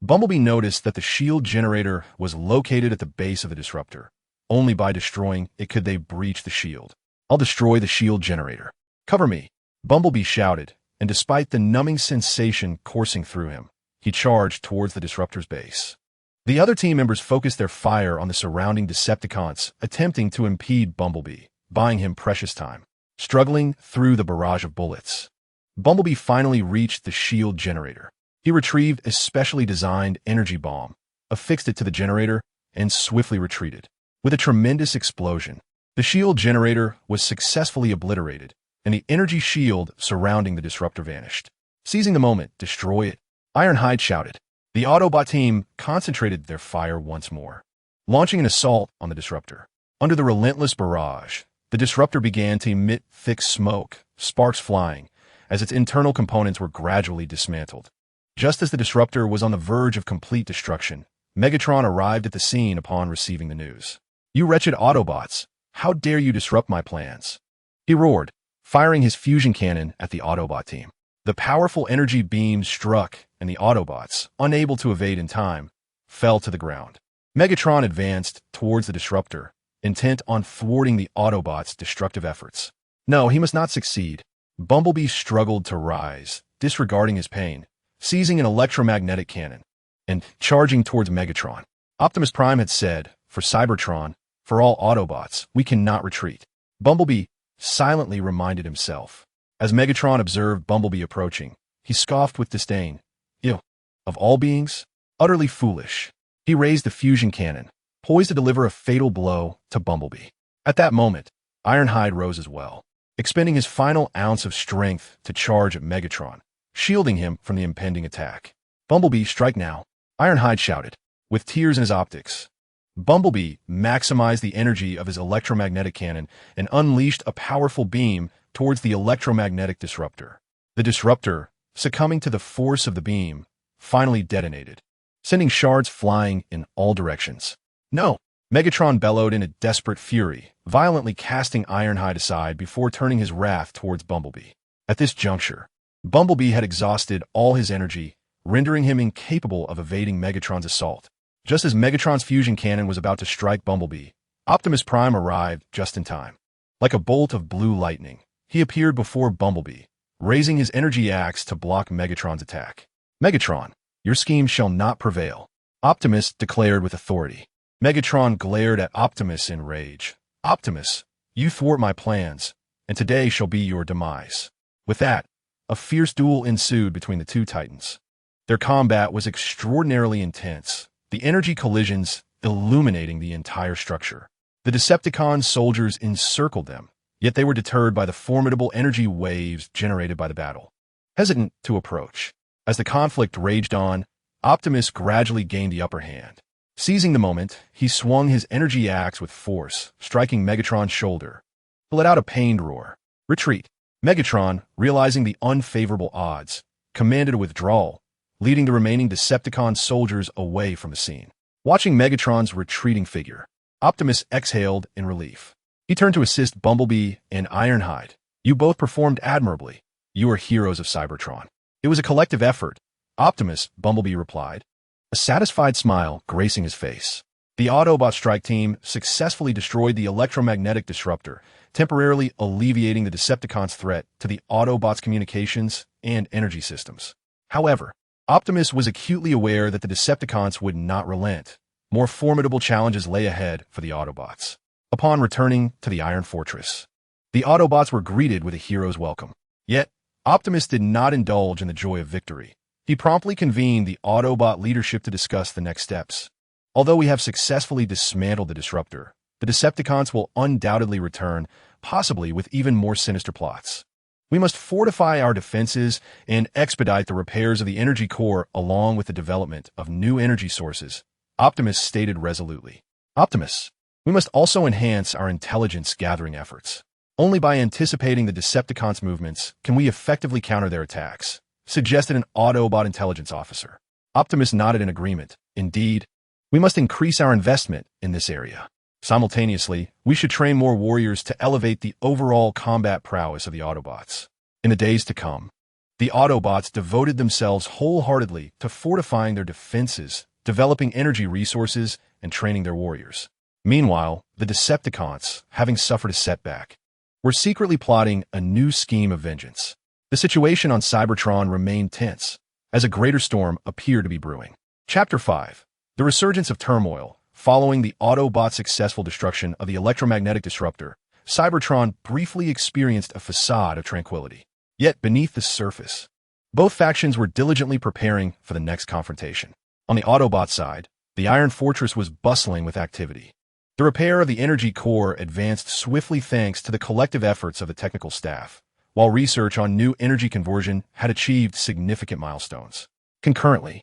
A: Bumblebee noticed that the shield generator was located at the base of the disruptor. Only by destroying it could they breach the shield. I'll destroy the shield generator. Cover me, Bumblebee shouted, and despite the numbing sensation coursing through him, he charged towards the disruptor's base. The other team members focused their fire on the surrounding Decepticons, attempting to impede Bumblebee, buying him precious time. Struggling through the barrage of bullets, Bumblebee finally reached the shield generator. He retrieved a specially designed energy bomb, affixed it to the generator, and swiftly retreated. With a tremendous explosion, the shield generator was successfully obliterated, and the energy shield surrounding the disruptor vanished. Seizing the moment, destroy it, Ironhide shouted. The Autobot team concentrated their fire once more, launching an assault on the disruptor. Under the relentless barrage, the disruptor began to emit thick smoke, sparks flying, as its internal components were gradually dismantled. Just as the disruptor was on the verge of complete destruction, Megatron arrived at the scene upon receiving the news. You wretched Autobots, how dare you disrupt my plans? He roared, firing his fusion cannon at the Autobot team. The powerful energy beam struck, and the Autobots, unable to evade in time, fell to the ground. Megatron advanced towards the disruptor, intent on thwarting the Autobots' destructive efforts. No, he must not succeed. Bumblebee struggled to rise, disregarding his pain, seizing an electromagnetic cannon, and charging towards Megatron. Optimus Prime had said, for Cybertron, for all Autobots, we cannot retreat. Bumblebee silently reminded himself. As Megatron observed Bumblebee approaching, he scoffed with disdain. Ew, of all beings, utterly foolish. He raised the fusion cannon, poised to deliver a fatal blow to Bumblebee. At that moment, Ironhide rose as well, expending his final ounce of strength to charge at Megatron, shielding him from the impending attack. Bumblebee, strike now, Ironhide shouted, with tears in his optics. Bumblebee maximized the energy of his electromagnetic cannon and unleashed a powerful beam towards the electromagnetic disruptor. The disruptor, succumbing to the force of the beam, finally detonated, sending shards flying in all directions. No! Megatron bellowed in a desperate fury, violently casting Ironhide aside before turning his wrath towards Bumblebee. At this juncture, Bumblebee had exhausted all his energy, rendering him incapable of evading Megatron's assault. Just as Megatron's fusion cannon was about to strike Bumblebee, Optimus Prime arrived just in time. Like a bolt of blue lightning, he appeared before Bumblebee, raising his energy axe to block Megatron's attack. Megatron, your scheme shall not prevail, Optimus declared with authority. Megatron glared at Optimus in rage. Optimus, you thwart my plans, and today shall be your demise. With that, a fierce duel ensued between the two titans. Their combat was extraordinarily intense, the energy collisions illuminating the entire structure. The Decepticon soldiers encircled them, yet they were deterred by the formidable energy waves generated by the battle. Hesitant to approach, as the conflict raged on, Optimus gradually gained the upper hand. Seizing the moment, he swung his energy axe with force, striking Megatron's shoulder. He let out a pained roar. Retreat. Megatron, realizing the unfavorable odds, commanded a withdrawal, leading the remaining Decepticon soldiers away from the scene. Watching Megatron's retreating figure, Optimus exhaled in relief. He turned to assist Bumblebee and Ironhide. You both performed admirably. You are heroes of Cybertron. It was a collective effort. Optimus, Bumblebee replied, a satisfied smile gracing his face. The Autobot strike team successfully destroyed the electromagnetic disruptor, temporarily alleviating the Decepticons' threat to the Autobots' communications and energy systems. However, Optimus was acutely aware that the Decepticons would not relent. More formidable challenges lay ahead for the Autobots. Upon returning to the Iron Fortress, the Autobots were greeted with a hero's welcome. Yet, Optimus did not indulge in the joy of victory. He promptly convened the Autobot leadership to discuss the next steps. Although we have successfully dismantled the Disruptor, the Decepticons will undoubtedly return, possibly with even more sinister plots. We must fortify our defenses and expedite the repairs of the energy core along with the development of new energy sources, Optimus stated resolutely. Optimus, we must also enhance our intelligence gathering efforts. Only by anticipating the Decepticons' movements can we effectively counter their attacks, suggested an Autobot intelligence officer. Optimus nodded in agreement. Indeed, we must increase our investment in this area. Simultaneously, we should train more warriors to elevate the overall combat prowess of the Autobots. In the days to come, the Autobots devoted themselves wholeheartedly to fortifying their defenses, developing energy resources, and training their warriors. Meanwhile, the Decepticons, having suffered a setback, were secretly plotting a new scheme of vengeance. The situation on Cybertron remained tense, as a greater storm appeared to be brewing. Chapter 5. The Resurgence of Turmoil. Following the Autobots' successful destruction of the electromagnetic disruptor, Cybertron briefly experienced a facade of tranquility. Yet beneath the surface, both factions were diligently preparing for the next confrontation. On the Autobot side, the Iron Fortress was bustling with activity. The repair of the energy core advanced swiftly thanks to the collective efforts of the technical staff, while research on new energy conversion had achieved significant milestones. Concurrently,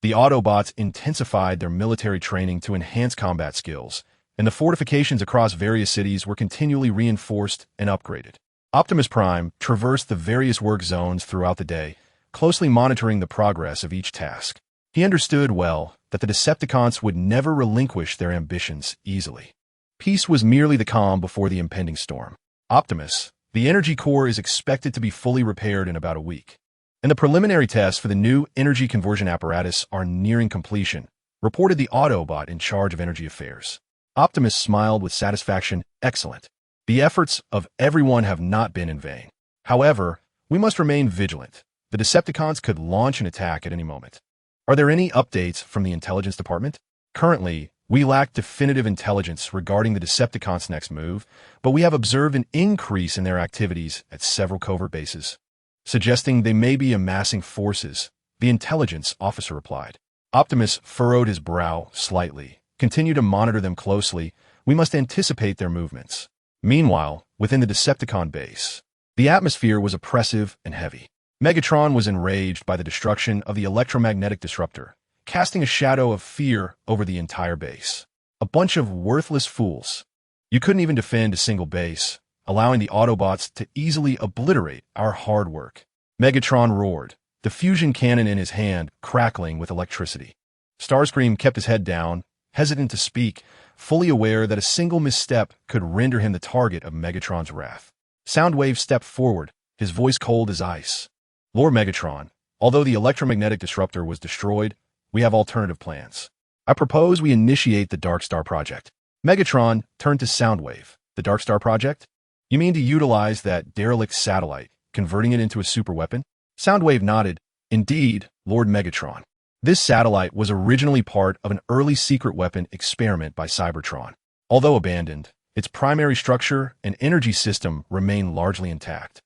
A: the Autobots intensified their military training to enhance combat skills, and the fortifications across various cities were continually reinforced and upgraded. Optimus Prime traversed the various work zones throughout the day, closely monitoring the progress of each task. He understood well that the Decepticons would never relinquish their ambitions easily. Peace was merely the calm before the impending storm. Optimus, the energy core is expected to be fully repaired in about a week, and the preliminary tests for the new energy conversion apparatus are nearing completion, reported the Autobot in charge of energy affairs. Optimus smiled with satisfaction. Excellent. The efforts of everyone have not been in vain. However, we must remain vigilant. The Decepticons could launch an attack at any moment. Are there any updates from the intelligence department? Currently, we lack definitive intelligence regarding the Decepticons' next move, but we have observed an increase in their activities at several covert bases, suggesting they may be amassing forces, the intelligence officer replied. Optimus furrowed his brow slightly. Continue to monitor them closely. We must anticipate their movements. Meanwhile, within the Decepticon base, the atmosphere was oppressive and heavy. Megatron was enraged by the destruction of the electromagnetic disruptor, casting a shadow of fear over the entire base. A bunch of worthless fools. You couldn't even defend a single base, allowing the Autobots to easily obliterate our hard work. Megatron roared, the fusion cannon in his hand crackling with electricity. Starscream kept his head down, hesitant to speak, fully aware that a single misstep could render him the target of Megatron's wrath. Soundwave stepped forward, his voice cold as ice. Lord Megatron, although the electromagnetic disruptor was destroyed, we have alternative plans. I propose we initiate the Dark Star Project. Megatron turned to Soundwave. The Dark Star Project? You mean to utilize that derelict satellite, converting it into a superweapon? Soundwave nodded. Indeed, Lord Megatron. This satellite was originally part of an early secret weapon experiment by Cybertron. Although abandoned, its primary structure and energy system remain largely intact.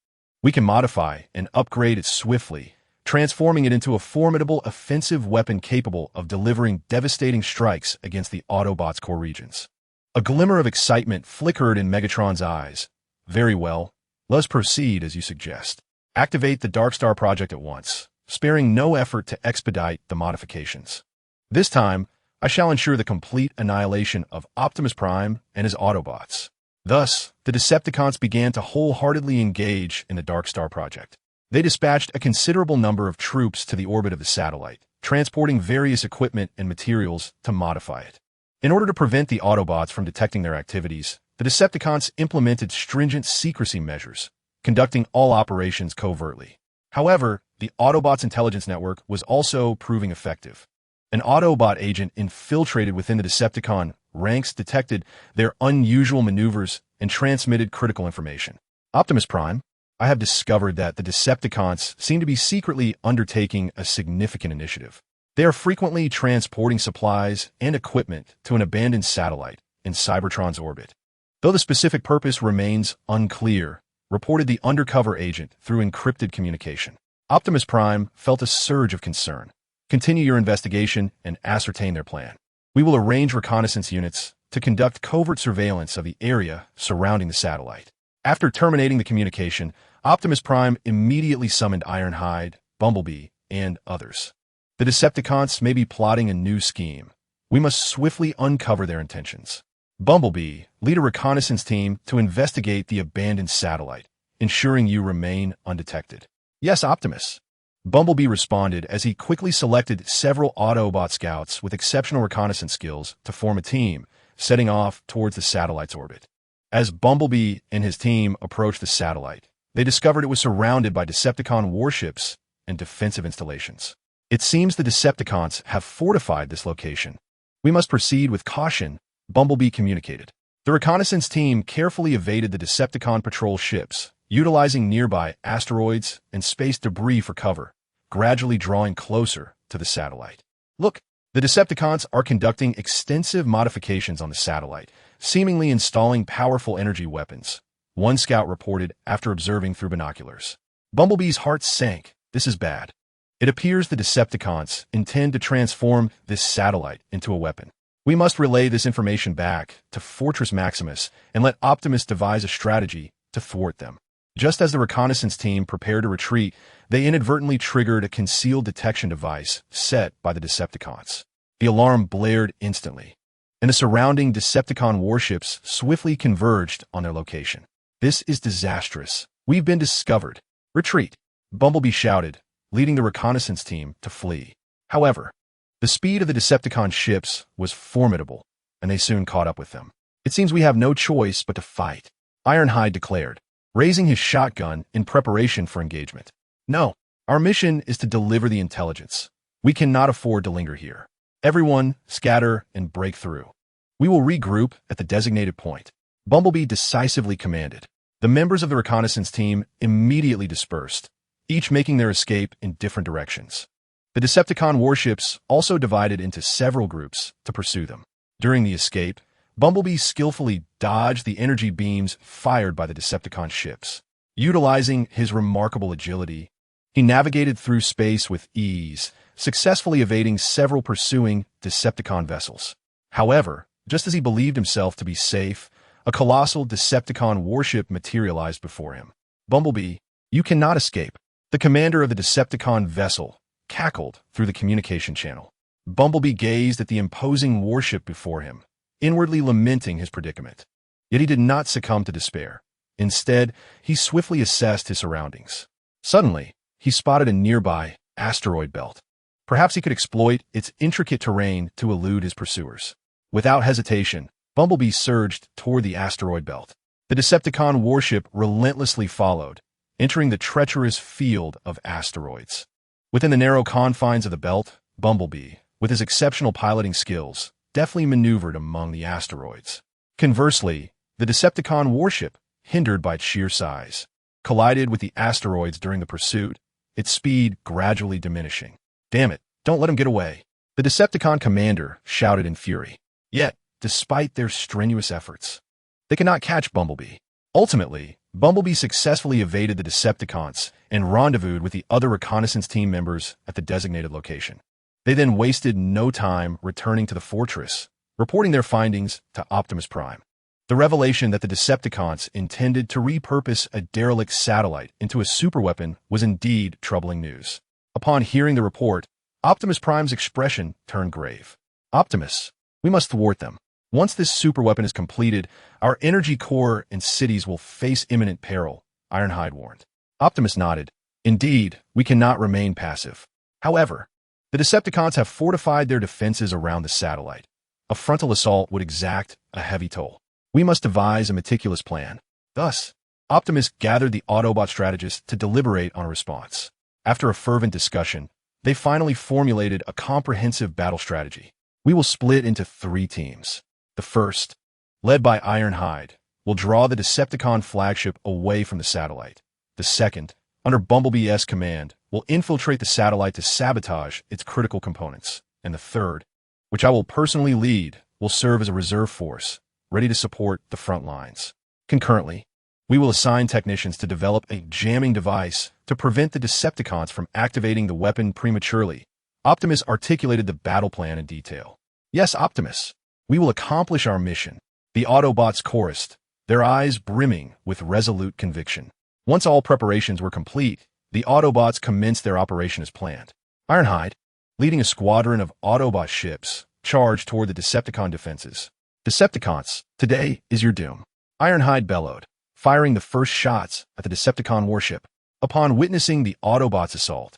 A: We can modify and upgrade it swiftly, transforming it into a formidable offensive weapon capable of delivering devastating strikes against the Autobots' core regions. A glimmer of excitement flickered in Megatron's eyes. Very well, let's proceed as you suggest. Activate the Dark Star Project at once, sparing no effort to expedite the modifications. This time, I shall ensure the complete annihilation of Optimus Prime and his Autobots. Thus, the Decepticons began to wholeheartedly engage in the Dark Star Project. They dispatched a considerable number of troops to the orbit of the satellite, transporting various equipment and materials to modify it. In order to prevent the Autobots from detecting their activities, the Decepticons implemented stringent secrecy measures, conducting all operations covertly. However, the Autobots' intelligence network was also proving effective. An Autobot agent infiltrated within the Decepticon ranks detected their unusual maneuvers and transmitted critical information. Optimus Prime, I have discovered that the Decepticons seem to be secretly undertaking a significant initiative. They are frequently transporting supplies and equipment to an abandoned satellite in Cybertron's orbit. Though the specific purpose remains unclear, reported the undercover agent through encrypted communication. Optimus Prime felt a surge of concern. Continue your investigation and ascertain their plan. We will arrange reconnaissance units to conduct covert surveillance of the area surrounding the satellite. After terminating the communication, Optimus Prime immediately summoned Ironhide, Bumblebee, and others. The Decepticons may be plotting a new scheme. We must swiftly uncover their intentions. Bumblebee, lead a reconnaissance team to investigate the abandoned satellite, ensuring you remain undetected. Yes, Optimus. Bumblebee responded as he quickly selected several Autobot scouts with exceptional reconnaissance skills to form a team, setting off towards the satellite's orbit. As Bumblebee and his team approached the satellite, they discovered it was surrounded by Decepticon warships and defensive installations. It seems the Decepticons have fortified this location. We must proceed with caution, Bumblebee communicated. The reconnaissance team carefully evaded the Decepticon patrol ships, utilizing nearby asteroids and space debris for cover, gradually drawing closer to the satellite. Look, the Decepticons are conducting extensive modifications on the satellite, seemingly installing powerful energy weapons, one scout reported after observing through binoculars. Bumblebee's heart sank. This is bad. It appears the Decepticons intend to transform this satellite into a weapon. We must relay this information back to Fortress Maximus and let Optimus devise a strategy to thwart them. Just as the reconnaissance team prepared to retreat, they inadvertently triggered a concealed detection device set by the Decepticons. The alarm blared instantly, and the surrounding Decepticon warships swiftly converged on their location. This is disastrous. We've been discovered. Retreat, Bumblebee shouted, leading the reconnaissance team to flee. However, the speed of the Decepticon ships was formidable, and they soon caught up with them. It seems we have no choice but to fight, Ironhide declared, raising his shotgun in preparation for engagement. No, our mission is to deliver the intelligence. We cannot afford to linger here. Everyone, scatter and break through. We will regroup at the designated point, Bumblebee decisively commanded. The members of the reconnaissance team immediately dispersed, each making their escape in different directions. The Decepticon warships also divided into several groups to pursue them. During the escape, Bumblebee skillfully dodged the energy beams fired by the Decepticon ships. Utilizing his remarkable agility, he navigated through space with ease, successfully evading several pursuing Decepticon vessels. However, just as he believed himself to be safe, a colossal Decepticon warship materialized before him. Bumblebee, you cannot escape. The commander of the Decepticon vessel cackled through the communication channel. Bumblebee gazed at the imposing warship before him, inwardly lamenting his predicament. Yet he did not succumb to despair. Instead, he swiftly assessed his surroundings. Suddenly, he spotted a nearby asteroid belt. Perhaps he could exploit its intricate terrain to elude his pursuers. Without hesitation, Bumblebee surged toward the asteroid belt. The Decepticon warship relentlessly followed, entering the treacherous field of asteroids. Within the narrow confines of the belt, Bumblebee, with his exceptional piloting skills, deftly maneuvered among the asteroids. Conversely, the Decepticon warship, hindered by its sheer size, collided with the asteroids during the pursuit, its speed gradually diminishing. Damn it, don't let him get away, the Decepticon commander shouted in fury. Yet, despite their strenuous efforts, they could not catch Bumblebee. Ultimately, Bumblebee successfully evaded the Decepticons and rendezvoused with the other reconnaissance team members at the designated location. They then wasted no time returning to the fortress, reporting their findings to Optimus Prime. The revelation that the Decepticons intended to repurpose a derelict satellite into a superweapon was indeed troubling news. Upon hearing the report, Optimus Prime's expression turned grave. Optimus, we must thwart them. Once this superweapon is completed, our energy core and cities will face imminent peril, Ironhide warned. Optimus nodded. Indeed, we cannot remain passive. However, the Decepticons have fortified their defenses around the satellite. A frontal assault would exact a heavy toll. We must devise a meticulous plan. Thus, Optimus gathered the Autobot strategists to deliberate on a response. After a fervent discussion, they finally formulated a comprehensive battle strategy. We will split into 3 teams. The first, led by Ironhide, will draw the Decepticon flagship away from the satellite. The second, under Bumblebee's command, will infiltrate the satellite to sabotage its critical components. And the third, which I will personally lead, will serve as a reserve force, ready to support the front lines. Concurrently, We will assign technicians to develop a jamming device to prevent the Decepticons from activating the weapon prematurely. Optimus articulated the battle plan in detail. Yes, Optimus. We will accomplish our mission. The Autobots chorused, their eyes brimming with resolute conviction. Once all preparations were complete, the Autobots commenced their operation as planned. Ironhide, leading a squadron of Autobot ships, charged toward the Decepticon defenses. Decepticons, today is your doom. Ironhide bellowed, firing the first shots at the Decepticon warship. Upon witnessing the Autobots' assault,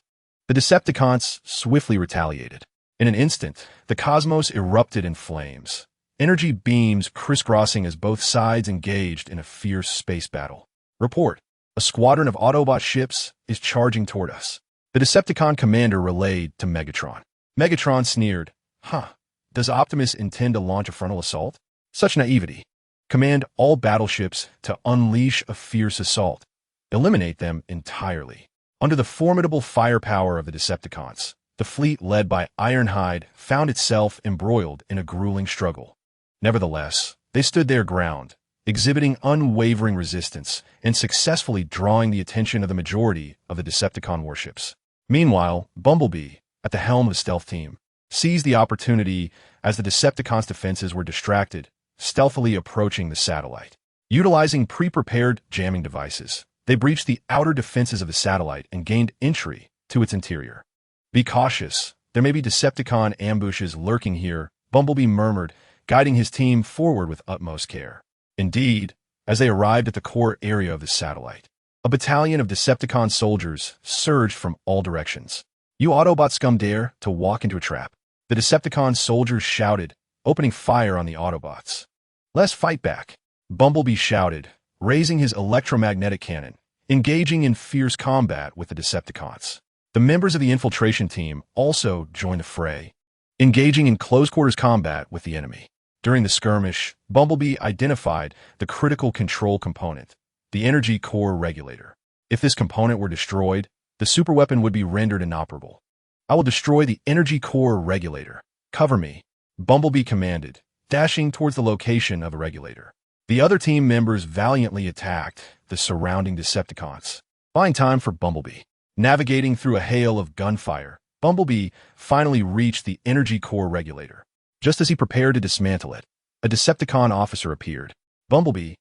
A: the Decepticons swiftly retaliated. In an instant, the cosmos erupted in flames, energy beams crisscrossing as both sides engaged in a fierce space battle. Report, a squadron of Autobot ships is charging toward us. The Decepticon commander relayed to Megatron. Megatron sneered, does Optimus intend to launch a frontal assault? Such naivety. Command all battleships to unleash a fierce assault. Eliminate them entirely. Under the formidable firepower of the Decepticons, the fleet led by Ironhide found itself embroiled in a grueling struggle. Nevertheless, they stood their ground, exhibiting unwavering resistance and successfully drawing the attention of the majority of the Decepticon warships. Meanwhile, Bumblebee, at the helm of the stealth team, seized the opportunity as the Decepticons' defenses were distracted, stealthily approaching the satellite. Utilizing pre-prepared jamming devices, they breached the outer defenses of the satellite and gained entry to its interior. Be cautious. There may be Decepticon ambushes lurking here, Bumblebee murmured, guiding his team forward with utmost care. Indeed, as they arrived at the core area of the satellite, a battalion of Decepticon soldiers surged from all directions. You Autobot scum dare to walk into a trap. The Decepticon soldiers shouted, opening fire on the Autobots. Let's fight back, Bumblebee shouted, raising his electromagnetic cannon, engaging in fierce combat with the Decepticons. The members of the infiltration team also joined the fray, engaging in close-quarters combat with the enemy. During the skirmish, Bumblebee identified the critical control component, the energy core regulator. If this component were destroyed, the superweapon would be rendered inoperable. I will destroy the energy core regulator. Cover me, Bumblebee commanded, dashing towards the location of a regulator. The other team members valiantly attacked the surrounding Decepticons, buying time for Bumblebee. Navigating through a hail of gunfire, Bumblebee finally reached the energy core regulator. Just as he prepared to dismantle it, a Decepticon officer appeared. Bumblebee,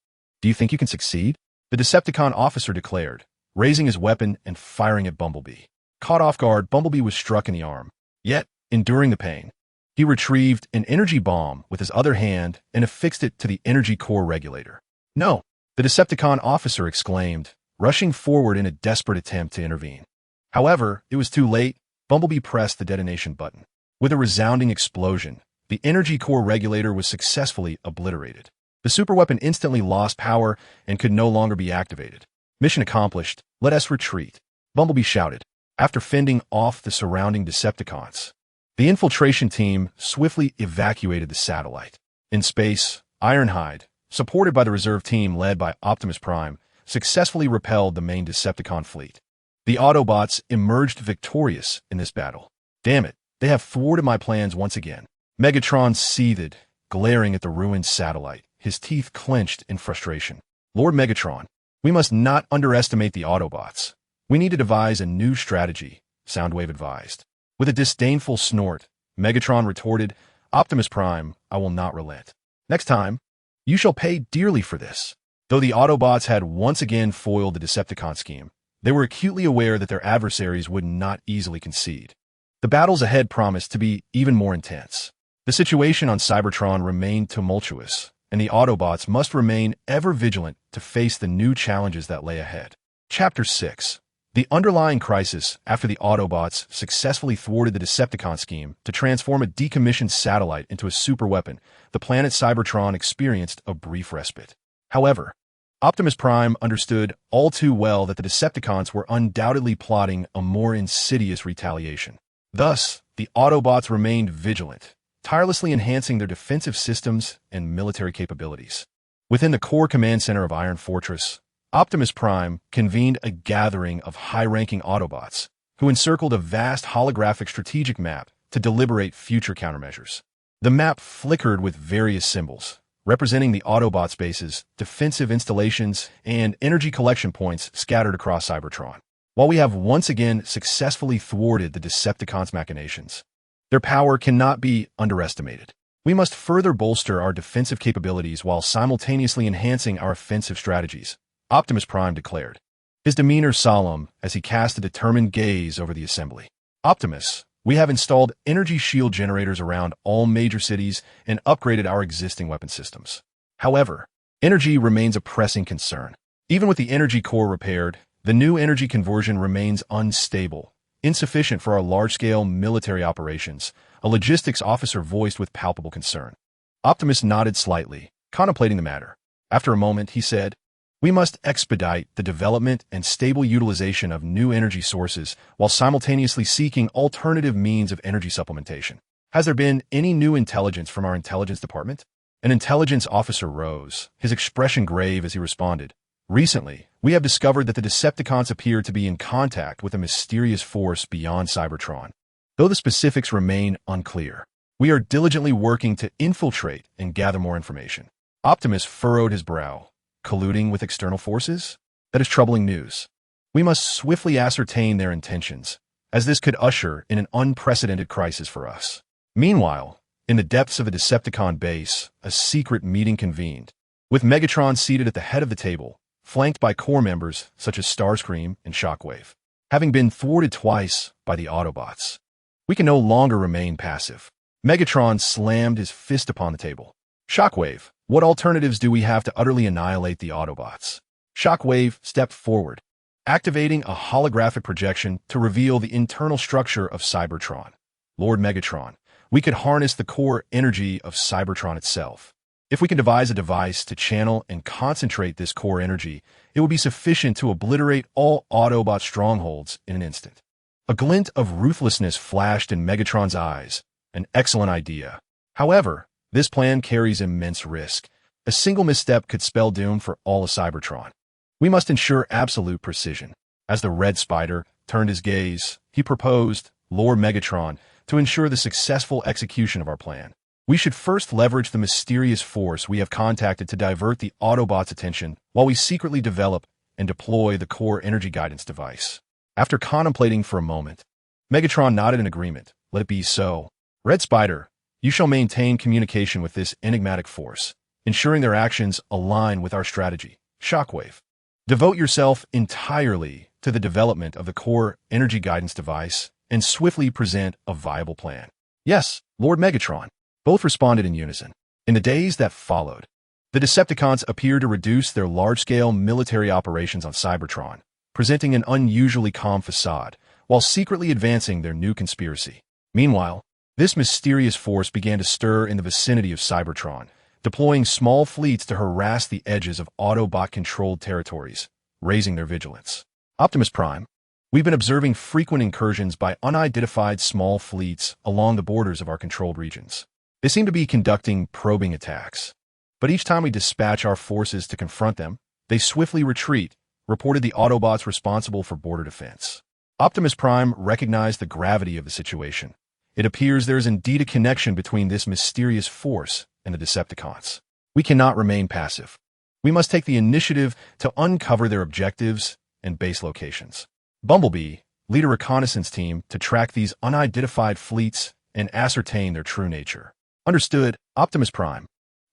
A: do you think you can succeed? The Decepticon officer declared, raising his weapon and firing at Bumblebee. Caught off guard, Bumblebee was struck in the arm. Yet, enduring the pain, he retrieved an energy bomb with his other hand and affixed it to the energy core regulator. No, the Decepticon officer exclaimed, rushing forward in a desperate attempt to intervene. However, it was too late. Bumblebee pressed the detonation button. With a resounding explosion, the energy core regulator was successfully obliterated. The superweapon instantly lost power and could no longer be activated. Mission accomplished. Let us retreat, Bumblebee shouted, after fending off the surrounding Decepticons. The infiltration team swiftly evacuated the satellite. In space, Ironhide, supported by the reserve team led by Optimus Prime, successfully repelled the main Decepticon fleet. The Autobots emerged victorious in this battle. Damn it, they have thwarted my plans once again. Megatron seethed, glaring at the ruined satellite, his teeth clenched in frustration. Lord Megatron, we must not underestimate the Autobots. We need to devise a new strategy, Soundwave advised. With a disdainful snort, Megatron retorted, Optimus Prime, I will not relent. Next time, you shall pay dearly for this. Though the Autobots had once again foiled the Decepticon scheme, they were acutely aware that their adversaries would not easily concede. The battles ahead promised to be even more intense. The situation on Cybertron remained tumultuous, and the Autobots must remain ever vigilant to face the new challenges that lay ahead. Chapter 6. The underlying crisis after the Autobots successfully thwarted the Decepticon scheme to transform a decommissioned satellite into a superweapon, the planet Cybertron experienced a brief respite. However, Optimus Prime understood all too well that the Decepticons were undoubtedly plotting a more insidious retaliation. Thus, the Autobots remained vigilant, tirelessly enhancing their defensive systems and military capabilities. Within the core command center of Iron Fortress, Optimus Prime convened a gathering of high-ranking Autobots who encircled a vast holographic strategic map to deliberate future countermeasures. The map flickered with various symbols, representing the Autobots' bases, defensive installations, and energy collection points scattered across Cybertron. While we have once again successfully thwarted the Decepticons' machinations, their power cannot be underestimated. We must further bolster our defensive capabilities while simultaneously enhancing our offensive strategies, Optimus Prime declared, his demeanor solemn as he cast a determined gaze over the assembly. Optimus, we have installed energy shield generators around all major cities and upgraded our existing weapon systems. However, energy remains a pressing concern. Even with the energy core repaired, the new energy conversion remains unstable, insufficient for our large-scale military operations, a logistics officer voiced with palpable concern. Optimus nodded slightly, contemplating the matter. After a moment, he said, "We must expedite the development and stable utilization of new energy sources while simultaneously seeking alternative means of energy supplementation. Has there been any new intelligence from our intelligence department?" An intelligence officer rose, his expression grave as he responded, "Recently, we have discovered that the Decepticons appear to be in contact with a mysterious force beyond Cybertron. Though the specifics remain unclear, we are diligently working to infiltrate and gather more information." Optimus furrowed his brow. Colluding with external forces? That is troubling news. We must swiftly ascertain their intentions, as this could usher in an unprecedented crisis for us. Meanwhile, in the depths of a Decepticon base, a secret meeting convened, with Megatron seated at the head of the table, flanked by core members such as Starscream and Shockwave. Having been thwarted twice by the Autobots, we can no longer remain passive. Megatron slammed his fist upon the table. "Shockwave, what alternatives do we have to utterly annihilate the Autobots?" Shockwave stepped forward, activating a holographic projection to reveal the internal structure of Cybertron. "Lord Megatron, we could harness the core energy of Cybertron itself. If we can devise a device to channel and concentrate this core energy, it will be sufficient to obliterate all Autobot strongholds in an instant." A glint of ruthlessness flashed in Megatron's eyes. An excellent idea. However, this plan carries immense risk. A single misstep could spell doom for all of Cybertron. We must ensure absolute precision. As the Red Spider turned his gaze, he proposed, "Lord Megatron, to ensure the successful execution of our plan, we should first leverage the mysterious force we have contacted to divert the Autobots' attention while we secretly develop and deploy the core energy guidance device." After contemplating for a moment, Megatron nodded in agreement. "Let it be so. Red Spider, you shall maintain communication with this enigmatic force, ensuring their actions align with our strategy. Shockwave, devote yourself entirely to the development of the core energy guidance device and swiftly present a viable plan." "Yes, Lord Megatron." Both responded in unison. In the days that followed, the Decepticons appeared to reduce their large-scale military operations on Cybertron, presenting an unusually calm facade, while secretly advancing their new conspiracy. Meanwhile, this mysterious force began to stir in the vicinity of Cybertron, deploying small fleets to harass the edges of Autobot-controlled territories, raising their vigilance. "Optimus Prime, we've been observing frequent incursions by unidentified small fleets along the borders of our controlled regions. They seem to be conducting probing attacks. But each time we dispatch our forces to confront them, they swiftly retreat," reported the Autobots responsible for border defense. Optimus Prime recognized the gravity of the situation. It appears there is indeed a connection between this mysterious force and the Decepticons. We cannot remain passive. We must take the initiative to uncover their objectives and base locations. Bumblebee, lead a reconnaissance team to track these unidentified fleets and ascertain their true nature. "Understood, Optimus Prime."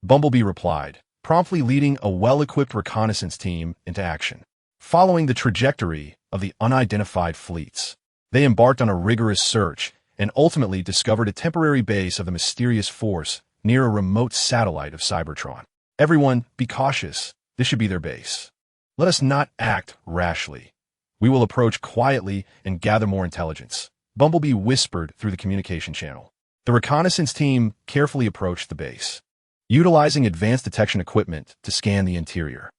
A: Bumblebee replied, promptly leading a well-equipped reconnaissance team into action. Following the trajectory of the unidentified fleets, they embarked on a rigorous search and ultimately discovered a temporary base of the mysterious force near a remote satellite of Cybertron. "Everyone, be cautious. This should be their base. Let us not act rashly. We will approach quietly and gather more intelligence," Bumblebee whispered through the communication channel. The reconnaissance team carefully approached the base, utilizing advanced detection equipment to scan the interior.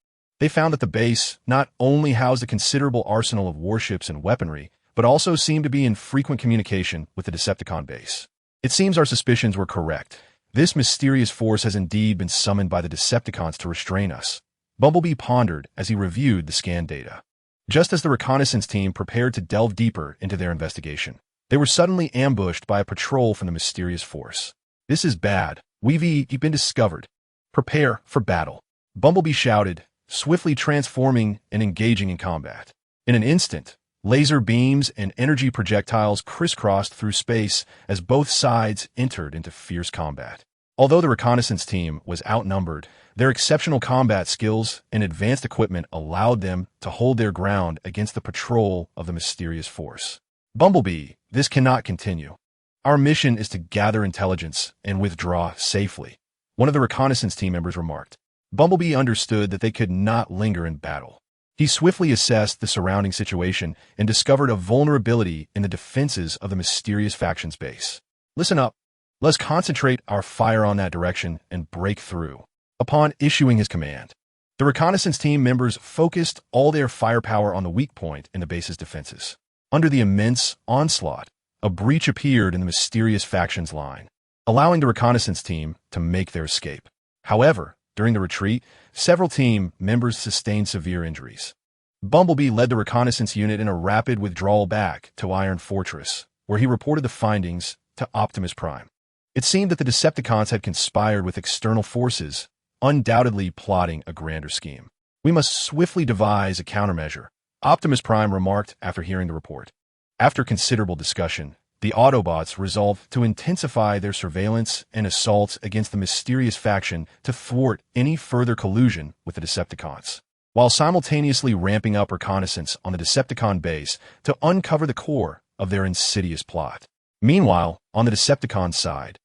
A: They found that the base not only housed a considerable arsenal of warships and weaponry, but also seemed to be in frequent communication with the Decepticon base. "It seems our suspicions were correct. This mysterious force has indeed been summoned by the Decepticons to restrain us," Bumblebee pondered as he reviewed the scan data. Just as the reconnaissance team prepared to delve deeper into their investigation, they were suddenly ambushed by a patrol from the mysterious force. "This is bad. We've been discovered," Prepare for battle. Bumblebee shouted, swiftly transforming and engaging in combat. In an instant, laser beams and energy projectiles crisscrossed through space as both sides entered into fierce combat. Although the reconnaissance team was outnumbered, their exceptional combat skills and advanced equipment allowed them to hold their ground against the patrol of the mysterious force. Bumblebee, this cannot continue. Our mission is to gather intelligence and withdraw safely, one of the reconnaissance team members remarked. Bumblebee understood that they could not linger in battle. He swiftly assessed the surrounding situation and discovered a vulnerability in the defenses of the mysterious faction's base. Listen up. Let's concentrate our fire on that direction and break through. Upon issuing his command, the reconnaissance team members focused all their firepower on the weak point in the base's defenses. Under the immense onslaught, a breach appeared in the mysterious faction's line, allowing the reconnaissance team to make their escape. However, during the retreat, several team members sustained severe injuries. Bumblebee led the reconnaissance unit in a rapid withdrawal back to Iron Fortress, where he reported the findings to Optimus Prime. It seemed that the Decepticons had conspired with external forces, undoubtedly plotting a grander scheme. We must swiftly devise a countermeasure, Optimus Prime remarked after hearing the report. After considerable discussion, the Autobots resolved to intensify their surveillance and assaults against the mysterious faction to thwart any further collusion with the Decepticons, while simultaneously ramping up reconnaissance on the Decepticon base to uncover the core of their insidious plot. Meanwhile, on the Decepticon side,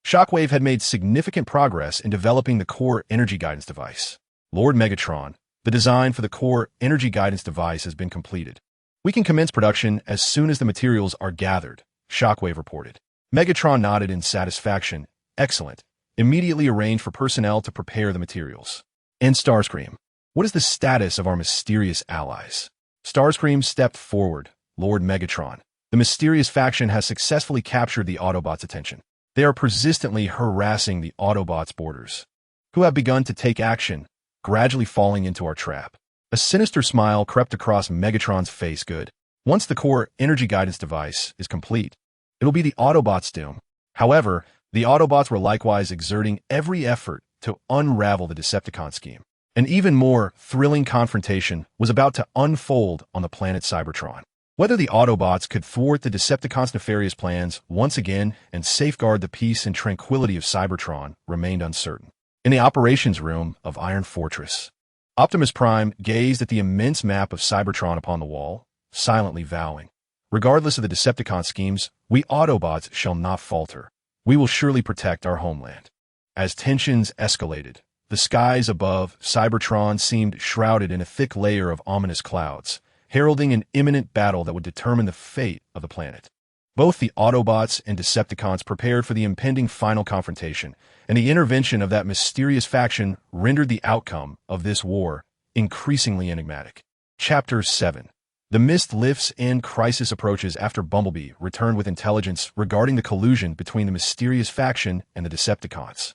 A: Shockwave had made significant progress in developing the core energy guidance device. Lord Megatron, the design for the core energy guidance device has been completed. We can commence production as soon as the materials are gathered, Shockwave reported. Megatron nodded in satisfaction. Excellent. Immediately arranged for personnel to prepare the materials. And Starscream, what is the status of our mysterious allies? Starscream stepped forward. Lord Megatron, the mysterious faction has successfully captured the Autobots' attention. They are persistently harassing the Autobots' borders, who have begun to take action, gradually falling into our trap. A sinister smile crept across Megatron's face. Good. Once the core energy guidance device is complete, it'll be the Autobots' doom. However, the Autobots were likewise exerting every effort to unravel the Decepticon scheme. An even more thrilling confrontation was about to unfold on the planet Cybertron. Whether the Autobots could thwart the Decepticons' nefarious plans once again and safeguard the peace and tranquility of Cybertron remained uncertain. In the operations room of Iron Fortress, Optimus Prime gazed at the immense map of Cybertron upon the wall, silently vowing, regardless of the Decepticon schemes, we Autobots shall not falter. We will surely protect our homeland. As tensions escalated, the skies above Cybertron seemed shrouded in a thick layer of ominous clouds, heralding an imminent battle that would determine the fate of the planet. Both the Autobots and Decepticons prepared for the impending final confrontation, and the intervention of that mysterious faction rendered the outcome of this war increasingly enigmatic. Chapter 7. The mist lifts and crisis approaches after Bumblebee returned with intelligence regarding the collusion between the mysterious faction and the Decepticons.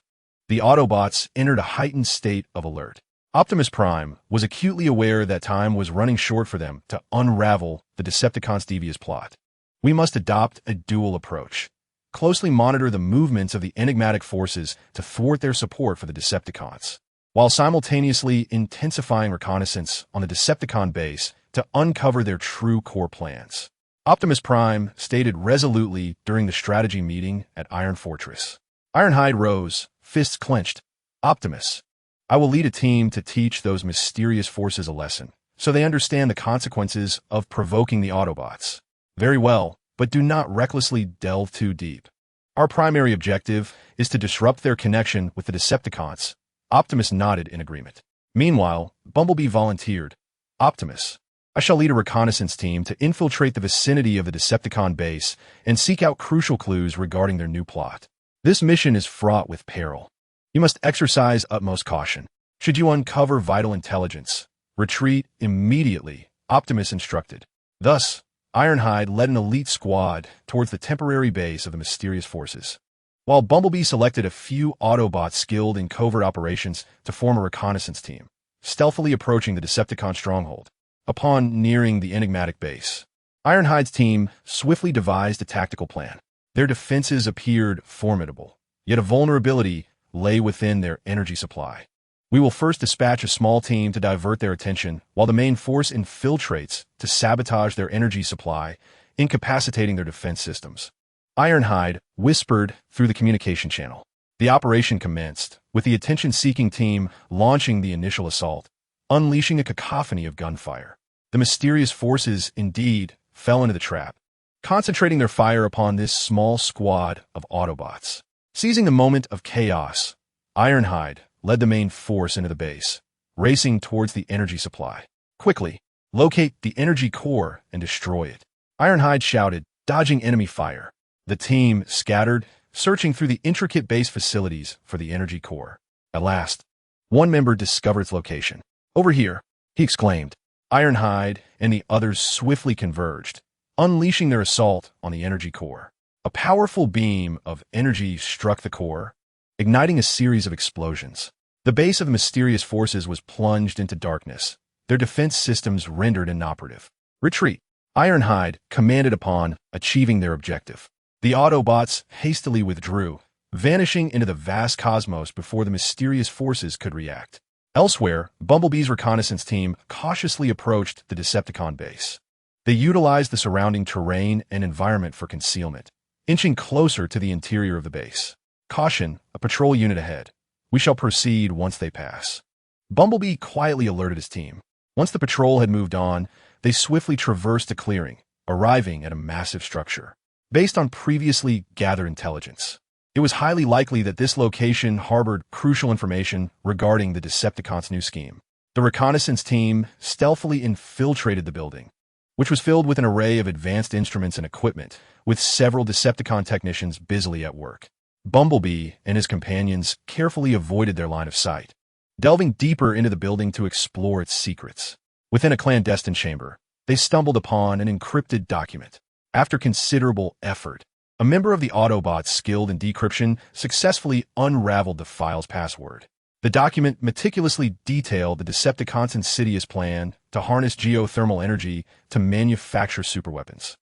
A: The Autobots entered a heightened state of alert. Optimus Prime was acutely aware that time was running short for them to unravel the Decepticons' devious plot. We must adopt a dual approach. Closely monitor the movements of the enigmatic forces to thwart their support for the Decepticons, while simultaneously intensifying reconnaissance on the Decepticon base to uncover their true core plans. Optimus Prime stated resolutely during the strategy meeting at Iron Fortress. Ironhide rose, fists clenched. Optimus, I will lead a team to teach those mysterious forces a lesson, so they understand the consequences of provoking the Autobots. Very well, but do not recklessly delve too deep. Our primary objective is to disrupt their connection with the Decepticons. Optimus nodded in agreement. Meanwhile, Bumblebee volunteered. Optimus, I shall lead a reconnaissance team to infiltrate the vicinity of the Decepticon base and seek out crucial clues regarding their new plot. This mission is fraught with peril. You must exercise utmost caution. Should you uncover vital intelligence, retreat immediately, Optimus instructed. Thus, Ironhide led an elite squad towards the temporary base of the mysterious forces, while Bumblebee selected a few Autobots skilled in covert operations to form a reconnaissance team, stealthily approaching the Decepticon stronghold. Upon nearing the enigmatic base, Ironhide's team swiftly devised a tactical plan. Their defenses appeared formidable, yet a vulnerability lay within their energy supply. We will first dispatch a small team to divert their attention, while the main force infiltrates to sabotage their energy supply, incapacitating their defense systems. Ironhide whispered through the communication channel. The operation commenced, with the attention-seeking team launching the initial assault, unleashing a cacophony of gunfire. The mysterious forces, indeed, fell into the trap, concentrating their fire upon this small squad of Autobots. Seizing the moment of chaos, Ironhide led the main force into the base, racing towards the energy supply. Quickly, locate the energy core and destroy it. Ironhide shouted, dodging enemy fire. The team scattered, searching through the intricate base facilities for the energy core. At last, one member discovered its location. Over here, he exclaimed. Ironhide and the others swiftly converged, unleashing their assault on the energy core. A powerful beam of energy struck the core, igniting a series of explosions. The base of the mysterious forces was plunged into darkness, their defense systems rendered inoperative. Retreat, Ironhide commanded upon achieving their objective. The Autobots hastily withdrew, vanishing into the vast cosmos before the mysterious forces could react. Elsewhere, Bumblebee's reconnaissance team cautiously approached the Decepticon base. They utilized the surrounding terrain and environment for concealment, inching closer to the interior of the base. Caution, a patrol unit ahead. We shall proceed once they pass. Bumblebee quietly alerted his team. Once the patrol had moved on, they swiftly traversed a clearing, arriving at a massive structure. Based on previously gathered intelligence, it was highly likely that this location harbored crucial information regarding the Decepticons' new scheme. The reconnaissance team stealthily infiltrated the building, which was filled with an array of advanced instruments and equipment, with several Decepticon technicians busily at work. Bumblebee and his companions carefully avoided their line of sight, delving deeper into the building to explore its secrets. Within a clandestine chamber, they stumbled upon an encrypted document. After considerable effort, a member of the Autobots skilled in decryption successfully unraveled the file's password. The document meticulously detailed the Decepticons' insidious plan to harness geothermal energy to manufacture superweapons,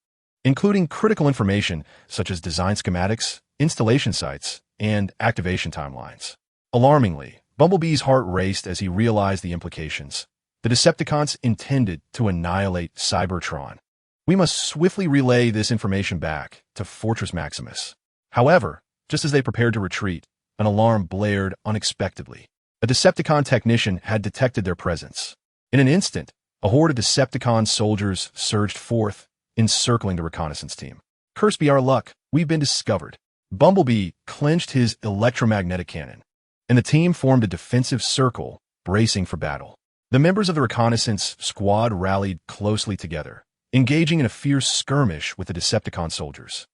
A: including critical information such as design schematics, installation sites, and activation timelines. Alarmingly, Bumblebee's heart raced as he realized the implications. The Decepticons intended to annihilate Cybertron. We must swiftly relay this information back to Fortress Maximus. However, just as they prepared to retreat, an alarm blared unexpectedly. A Decepticon technician had detected their presence. In an instant, a horde of Decepticon soldiers surged forth, encircling the reconnaissance team. Curse be our luck, we've been discovered. Bumblebee clenched his electromagnetic cannon, and the team formed a defensive circle, bracing for battle. The members of the reconnaissance squad rallied closely together, engaging in a fierce skirmish with the Decepticon soldiers.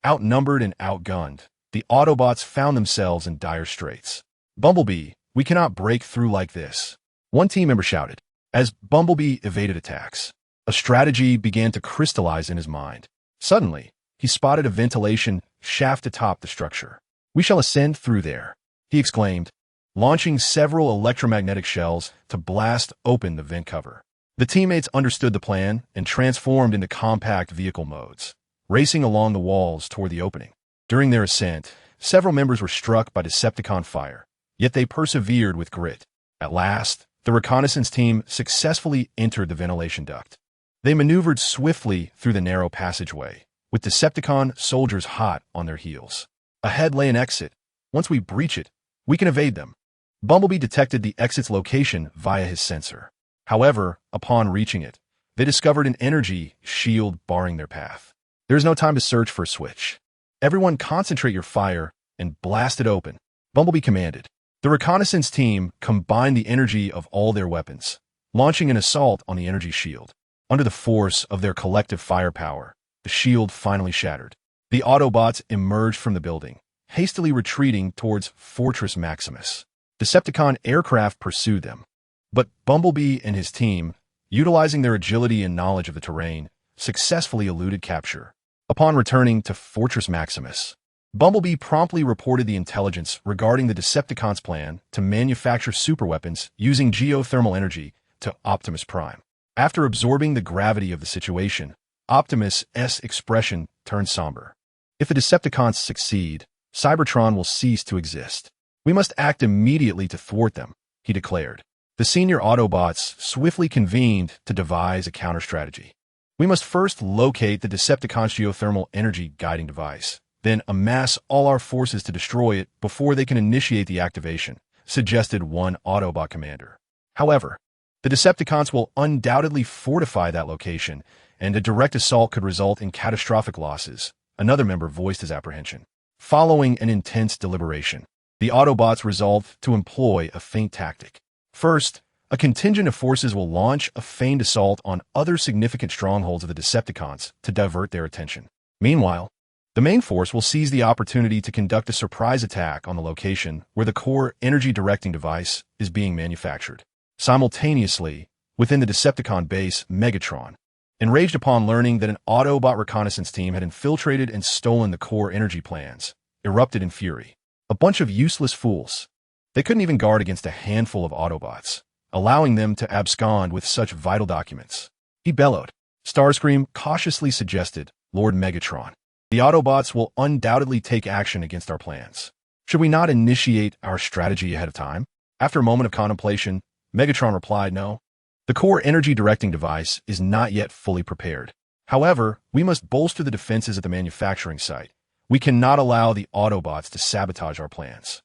A: Outnumbered and outgunned, the Autobots found themselves in dire straits. Bumblebee, we cannot break through like this, one team member shouted. As Bumblebee evaded attacks, a strategy began to crystallize in his mind. Suddenly, he spotted a ventilation shaft atop the structure. We shall ascend through there, he exclaimed, launching several electromagnetic shells to blast open the vent cover. The teammates understood the plan and transformed into compact vehicle modes, racing along the walls toward the opening. During their ascent, several members were struck by Decepticon fire, yet they persevered with grit. At last, the reconnaissance team successfully entered the ventilation duct. They maneuvered swiftly through the narrow passageway, with Decepticon soldiers hot on their heels. Ahead lay an exit. Once we breach it, we can evade them. Bumblebee detected the exit's location via his sensor. However, upon reaching it, they discovered an energy shield barring their path. There is no time to search for a switch. Everyone concentrate your fire and blast it open, Bumblebee commanded. The reconnaissance team combined the energy of all their weapons, launching an assault on the energy shield. Under the force of their collective firepower, the shield finally shattered. The Autobots emerged from the building, hastily retreating towards Fortress Maximus. Decepticon aircraft pursued them, but Bumblebee and his team, utilizing their agility and knowledge of the terrain, successfully eluded capture. Upon returning to Fortress Maximus, Bumblebee promptly reported the intelligence regarding the Decepticons' plan to manufacture superweapons using geothermal energy to Optimus Prime. After absorbing the gravity of the situation, Optimus' expression turned somber. If the Decepticons succeed, Cybertron will cease to exist. We must act immediately to thwart them, he declared. The senior Autobots swiftly convened to devise a counter-strategy. We must first locate the Decepticons' geothermal energy guiding device, then amass all our forces to destroy it before they can initiate the activation, suggested one Autobot commander. However, the Decepticons will undoubtedly fortify that location, and a direct assault could result in catastrophic losses, another member voiced his apprehension. Following an intense deliberation, the Autobots resolved to employ a feint tactic. First, a contingent of forces will launch a feigned assault on other significant strongholds of the Decepticons to divert their attention. Meanwhile, the main force will seize the opportunity to conduct a surprise attack on the location where the core energy directing device is being manufactured. Simultaneously, within the Decepticon base, Megatron, enraged upon learning that an Autobot reconnaissance team had infiltrated and stolen the core energy plans, erupted in fury. A bunch of useless fools. They couldn't even guard against a handful of Autobots, allowing them to abscond with such vital documents. He bellowed. Starscream cautiously suggested, Lord Megatron, the Autobots will undoubtedly take action against our plans. Should we not initiate our strategy ahead of time? After a moment of contemplation, Megatron replied, no. The core energy directing device is not yet fully prepared. However, we must bolster the defenses at the manufacturing site. We cannot allow the Autobots to sabotage our plans.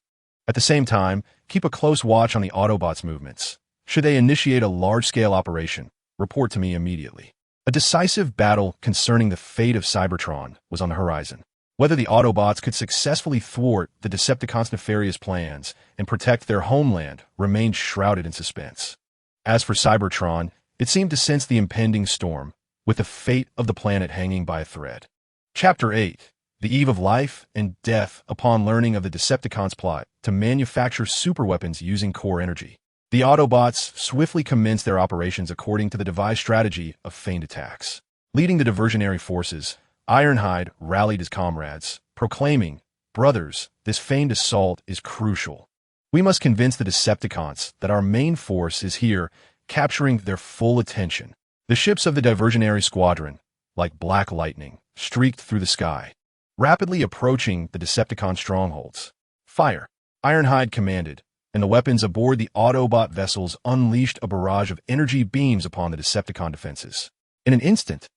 A: At the same time, keep a close watch on the Autobots' movements. Should they initiate a large-scale operation, report to me immediately. A decisive battle concerning the fate of Cybertron was on the horizon. Whether the Autobots could successfully thwart the Decepticons' nefarious plans and protect their homeland remained shrouded in suspense. As for Cybertron, it seemed to sense the impending storm, with the fate of the planet hanging by a thread. Chapter 8. The eve of life and death upon learning of the Decepticons' plot to manufacture superweapons using core energy. The Autobots swiftly commenced their operations according to the devised strategy of feigned attacks. Leading the diversionary forces, Ironhide rallied his comrades, proclaiming, Brothers, this feigned assault is crucial. We must convince the Decepticons that our main force is here, capturing their full attention. The ships of the diversionary squadron, like black lightning, streaked through the sky, rapidly approaching the Decepticon strongholds. Fire! Ironhide commanded, and the weapons aboard the Autobot vessels unleashed a barrage of energy beams upon the Decepticon defenses. In an instant,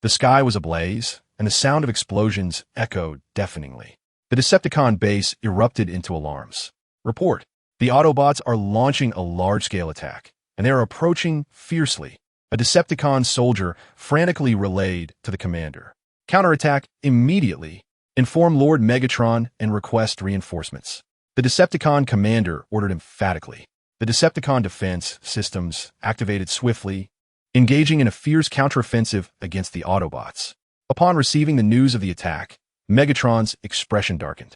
A: the sky was ablaze, and the sound of explosions echoed deafeningly. The Decepticon base erupted into alarms. Report, the Autobots are launching a large-scale attack, and they are approaching fiercely. A Decepticon soldier frantically relayed to the commander. Counterattack immediately. Inform Lord Megatron and request reinforcements. The Decepticon commander ordered emphatically. The Decepticon defense systems activated swiftly, engaging in a fierce counteroffensive against the Autobots. Upon receiving the news of the attack, Megatron's expression darkened.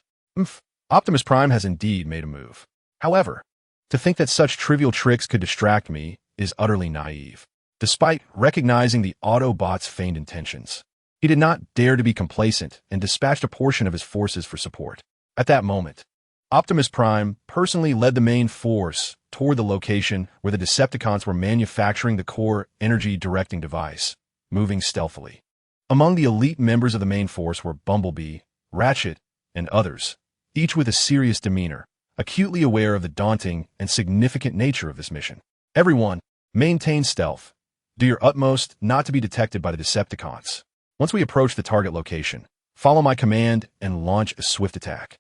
A: Optimus Prime has indeed made a move. However, to think that such trivial tricks could distract me is utterly naive. Despite recognizing the Autobots' feigned intentions, he did not dare to be complacent and dispatched a portion of his forces for support. At that moment, Optimus Prime personally led the main force toward the location where the Decepticons were manufacturing the core energy directing device, moving stealthily. Among the elite members of the main force were Bumblebee, Ratchet, and others, each with a serious demeanor, acutely aware of the daunting and significant nature of this mission. Everyone, maintain stealth. Do your utmost not to be detected by the Decepticons. Once we approach the target location, follow my command and launch a swift attack.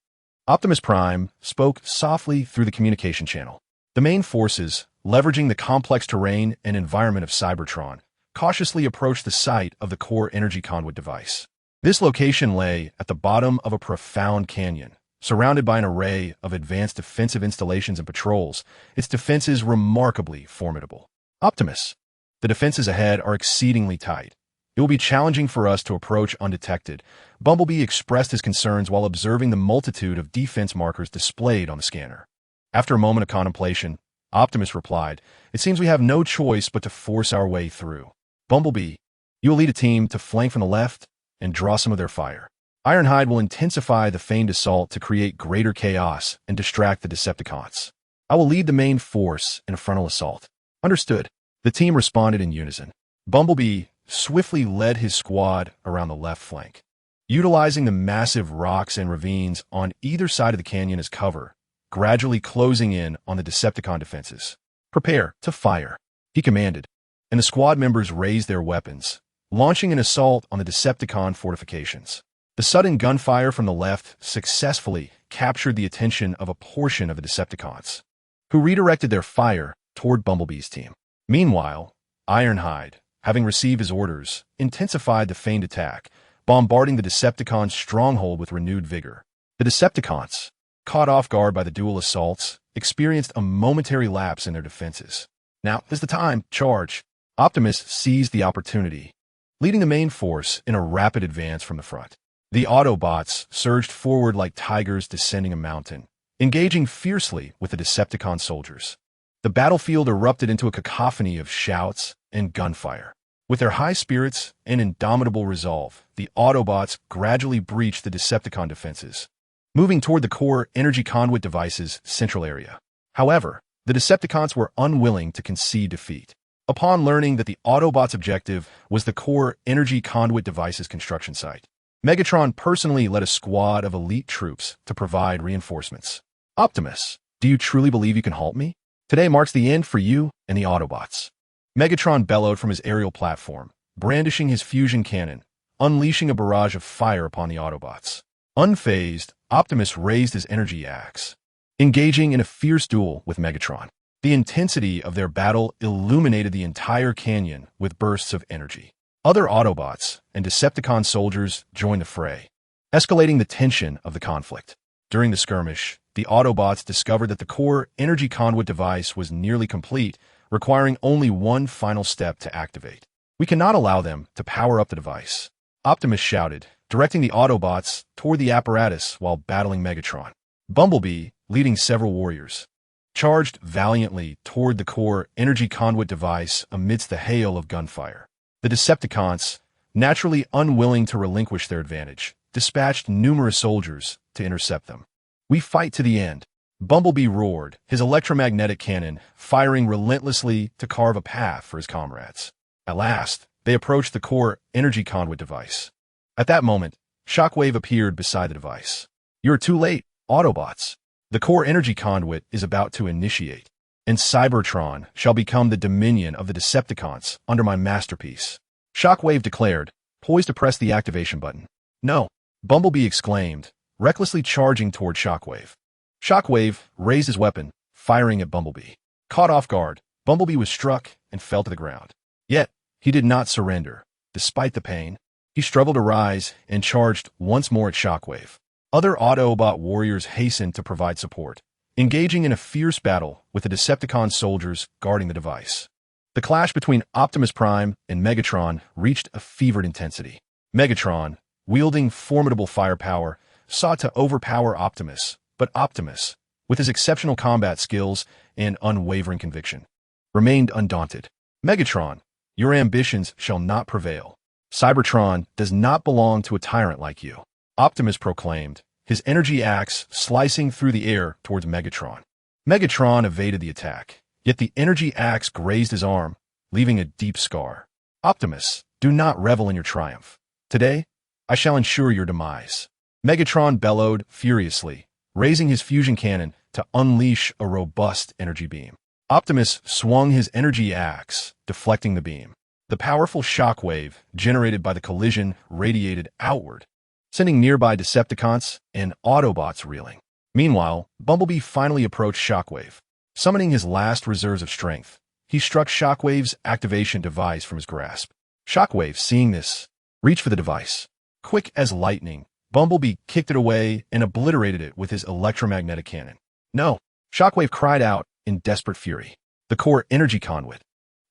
A: Optimus Prime spoke softly through the communication channel. The main forces, leveraging the complex terrain and environment of Cybertron, cautiously approached the site of the core energy conduit device. This location lay at the bottom of a profound canyon, surrounded by an array of advanced defensive installations and patrols, its defenses remarkably formidable. Optimus, the defenses ahead are exceedingly tight. It will be challenging for us to approach undetected. Bumblebee expressed his concerns while observing the multitude of defense markers displayed on the scanner. After a moment of contemplation, Optimus replied, It seems we have no choice but to force our way through. Bumblebee, you will lead a team to flank from the left and draw some of their fire. Ironhide will intensify the feigned assault to create greater chaos and distract the Decepticons. I will lead the main force in a frontal assault. Understood. The team responded in unison. Bumblebee swiftly led his squad around the left flank. Utilizing the massive rocks and ravines on either side of the canyon as cover, gradually closing in on the Decepticon defenses. "Prepare to fire," he commanded, and the squad members raised their weapons, launching an assault on the Decepticon fortifications. The sudden gunfire from the left successfully captured the attention of a portion of the Decepticons, who redirected their fire toward Bumblebee's team. Meanwhile, Ironhide, having received his orders, intensified the feigned attack, bombarding the Decepticons' stronghold with renewed vigor. The Decepticons, caught off guard by the dual assaults, experienced a momentary lapse in their defenses. "Now is the time, charge!" Optimus seized the opportunity, leading the main force in a rapid advance from the front. The Autobots surged forward like tigers descending a mountain, engaging fiercely with the Decepticon soldiers. The battlefield erupted into a cacophony of shouts and gunfire. With their high spirits and indomitable resolve, the Autobots gradually breached the Decepticon defenses, moving toward the core energy conduit device's central area. However, the Decepticons were unwilling to concede defeat. Upon learning that the Autobots' objective was the core energy conduit device's construction site, Megatron personally led a squad of elite troops to provide reinforcements. "Optimus, do you truly believe you can halt me? Today marks the end for you and the Autobots." Megatron bellowed from his aerial platform, brandishing his fusion cannon, unleashing a barrage of fire upon the Autobots. Unfazed, Optimus raised his energy axe, engaging in a fierce duel with Megatron. The intensity of their battle illuminated the entire canyon with bursts of energy. Other Autobots and Decepticon soldiers joined the fray, escalating the tension of the conflict. During the skirmish, the Autobots discovered that the core energy conduit device was nearly complete, requiring only one final step to activate. "We cannot allow them to power up the device," Optimus shouted, directing the Autobots toward the apparatus while battling Megatron. Bumblebee, leading several warriors, charged valiantly toward the core energy conduit device amidst the hail of gunfire. The Decepticons, naturally unwilling to relinquish their advantage, dispatched numerous soldiers to intercept them. "We fight to the end," Bumblebee roared, his electromagnetic cannon firing relentlessly to carve a path for his comrades. At last, they approached the core energy conduit device. At that moment, Shockwave appeared beside the device. "You're too late, Autobots. The core energy conduit is about to initiate, and Cybertron shall become the dominion of the Decepticons under my masterpiece," Shockwave declared, poised to press the activation button. "No," Bumblebee exclaimed, recklessly charging toward Shockwave. Shockwave raised his weapon, firing at Bumblebee. Caught off guard, Bumblebee was struck and fell to the ground. Yet, he did not surrender. Despite the pain, he struggled to rise and charged once more at Shockwave. Other Autobot warriors hastened to provide support, engaging in a fierce battle with the Decepticon soldiers guarding the device. The clash between Optimus Prime and Megatron reached a fevered intensity. Megatron, wielding formidable firepower, sought to overpower Optimus, but Optimus, with his exceptional combat skills and unwavering conviction, remained undaunted. "Megatron, your ambitions shall not prevail. Cybertron does not belong to a tyrant like you," Optimus proclaimed, his energy axe slicing through the air towards Megatron. Megatron evaded the attack, yet the energy axe grazed his arm, leaving a deep scar. "Optimus, do not revel in your triumph. Today, I shall ensure your demise." Megatron bellowed furiously, raising his fusion cannon to unleash a robust energy beam. Optimus swung his energy axe, deflecting the beam. The powerful shockwave generated by the collision radiated outward, sending nearby Decepticons and Autobots reeling. Meanwhile, Bumblebee finally approached Shockwave. Summoning his last reserves of strength, he struck Shockwave's activation device from his grasp. Shockwave, seeing this, reached for the device. Quick as lightning, Bumblebee kicked it away and obliterated it with his electromagnetic cannon. "No!" Shockwave cried out in desperate fury. The core energy conduit,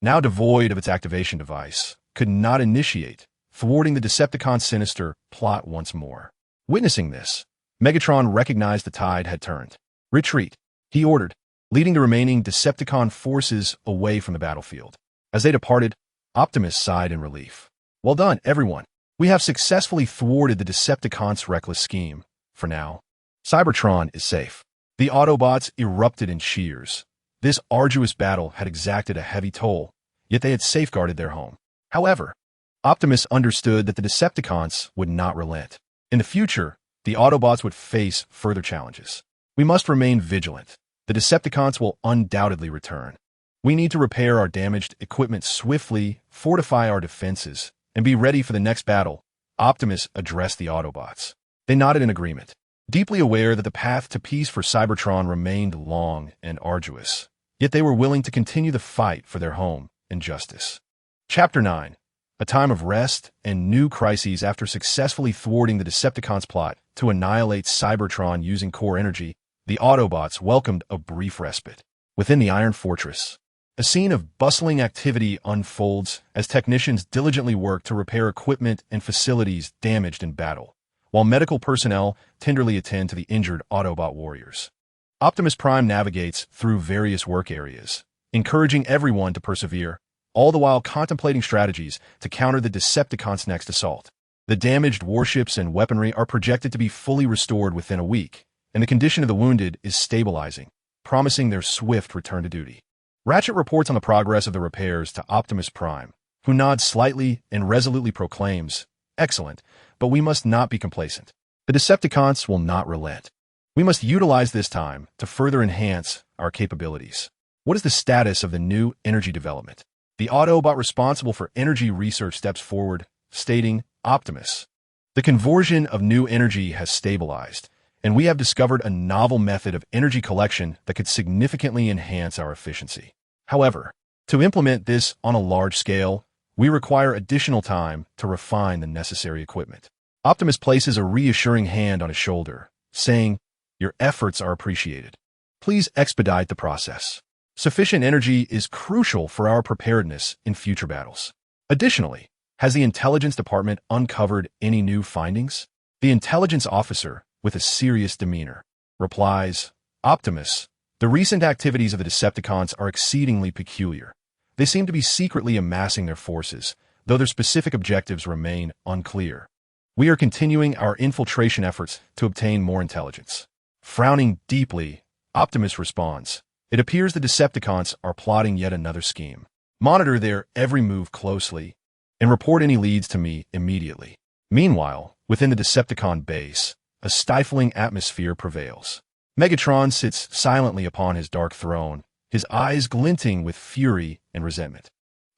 A: now devoid of its activation device, could not initiate, thwarting the Decepticon sinister plot once more. Witnessing this, Megatron recognized the tide had turned. "Retreat," he ordered, leading the remaining Decepticon forces away from the battlefield. As they departed, Optimus sighed in relief. "Well done, everyone. We have successfully thwarted the Decepticons' reckless scheme. For now, Cybertron is safe." The Autobots erupted in cheers. This arduous battle had exacted a heavy toll, yet they had safeguarded their home. However, Optimus understood that the Decepticons would not relent. In the future, the Autobots would face further challenges. We must remain vigilant. The Decepticons will undoubtedly return. We need to repair our damaged equipment swiftly, fortify our defenses, and be ready for the next battle. Optimus addressed the Autobots. They nodded in agreement, deeply aware that the path to peace for Cybertron remained long and arduous. Yet they were willing to continue the fight for their home and justice. Chapter 9. A time of rest and new crises. After successfully thwarting the Decepticons' plot to annihilate Cybertron using core energy, the Autobots welcomed a brief respite. Within the Iron Fortress, a scene of bustling activity unfolds as technicians diligently work to repair equipment and facilities damaged in battle, while medical personnel tenderly attend to the injured Autobot warriors. Optimus Prime navigates through various work areas, encouraging everyone to persevere, all the while contemplating strategies to counter the Decepticons' next assault. The damaged warships and weaponry are projected to be fully restored within a week, and the condition of the wounded is stabilizing, promising their swift return to duty. Ratchet reports on the progress of the repairs to Optimus Prime, who nods slightly and resolutely proclaims, "Excellent, but we must not be complacent. The Decepticons will not relent. We must utilize this time to further enhance our capabilities." What is the status of the new energy development? The Autobot responsible for energy research steps forward, stating, "Optimus, the conversion of new energy has stabilized, and we have discovered a novel method of energy collection that could significantly enhance our efficiency. However, to implement this on a large scale, we require additional time to refine the necessary equipment." Optimus places a reassuring hand on his shoulder, saying, "Your efforts are appreciated. Please expedite the process. Sufficient energy is crucial for our preparedness in future battles." Additionally, has the Intelligence Department uncovered any new findings? The intelligence officer, with a serious demeanor, replies, "Optimus, the recent activities of the Decepticons are exceedingly peculiar. They seem to be secretly amassing their forces, though their specific objectives remain unclear. We are continuing our infiltration efforts to obtain more intelligence." Frowning deeply, Optimus responds, "It appears the Decepticons are plotting yet another scheme. Monitor their every move closely, and report any leads to me immediately." Meanwhile, within the Decepticon base, a stifling atmosphere prevails. Megatron sits silently upon his dark throne, his eyes glinting with fury and resentment.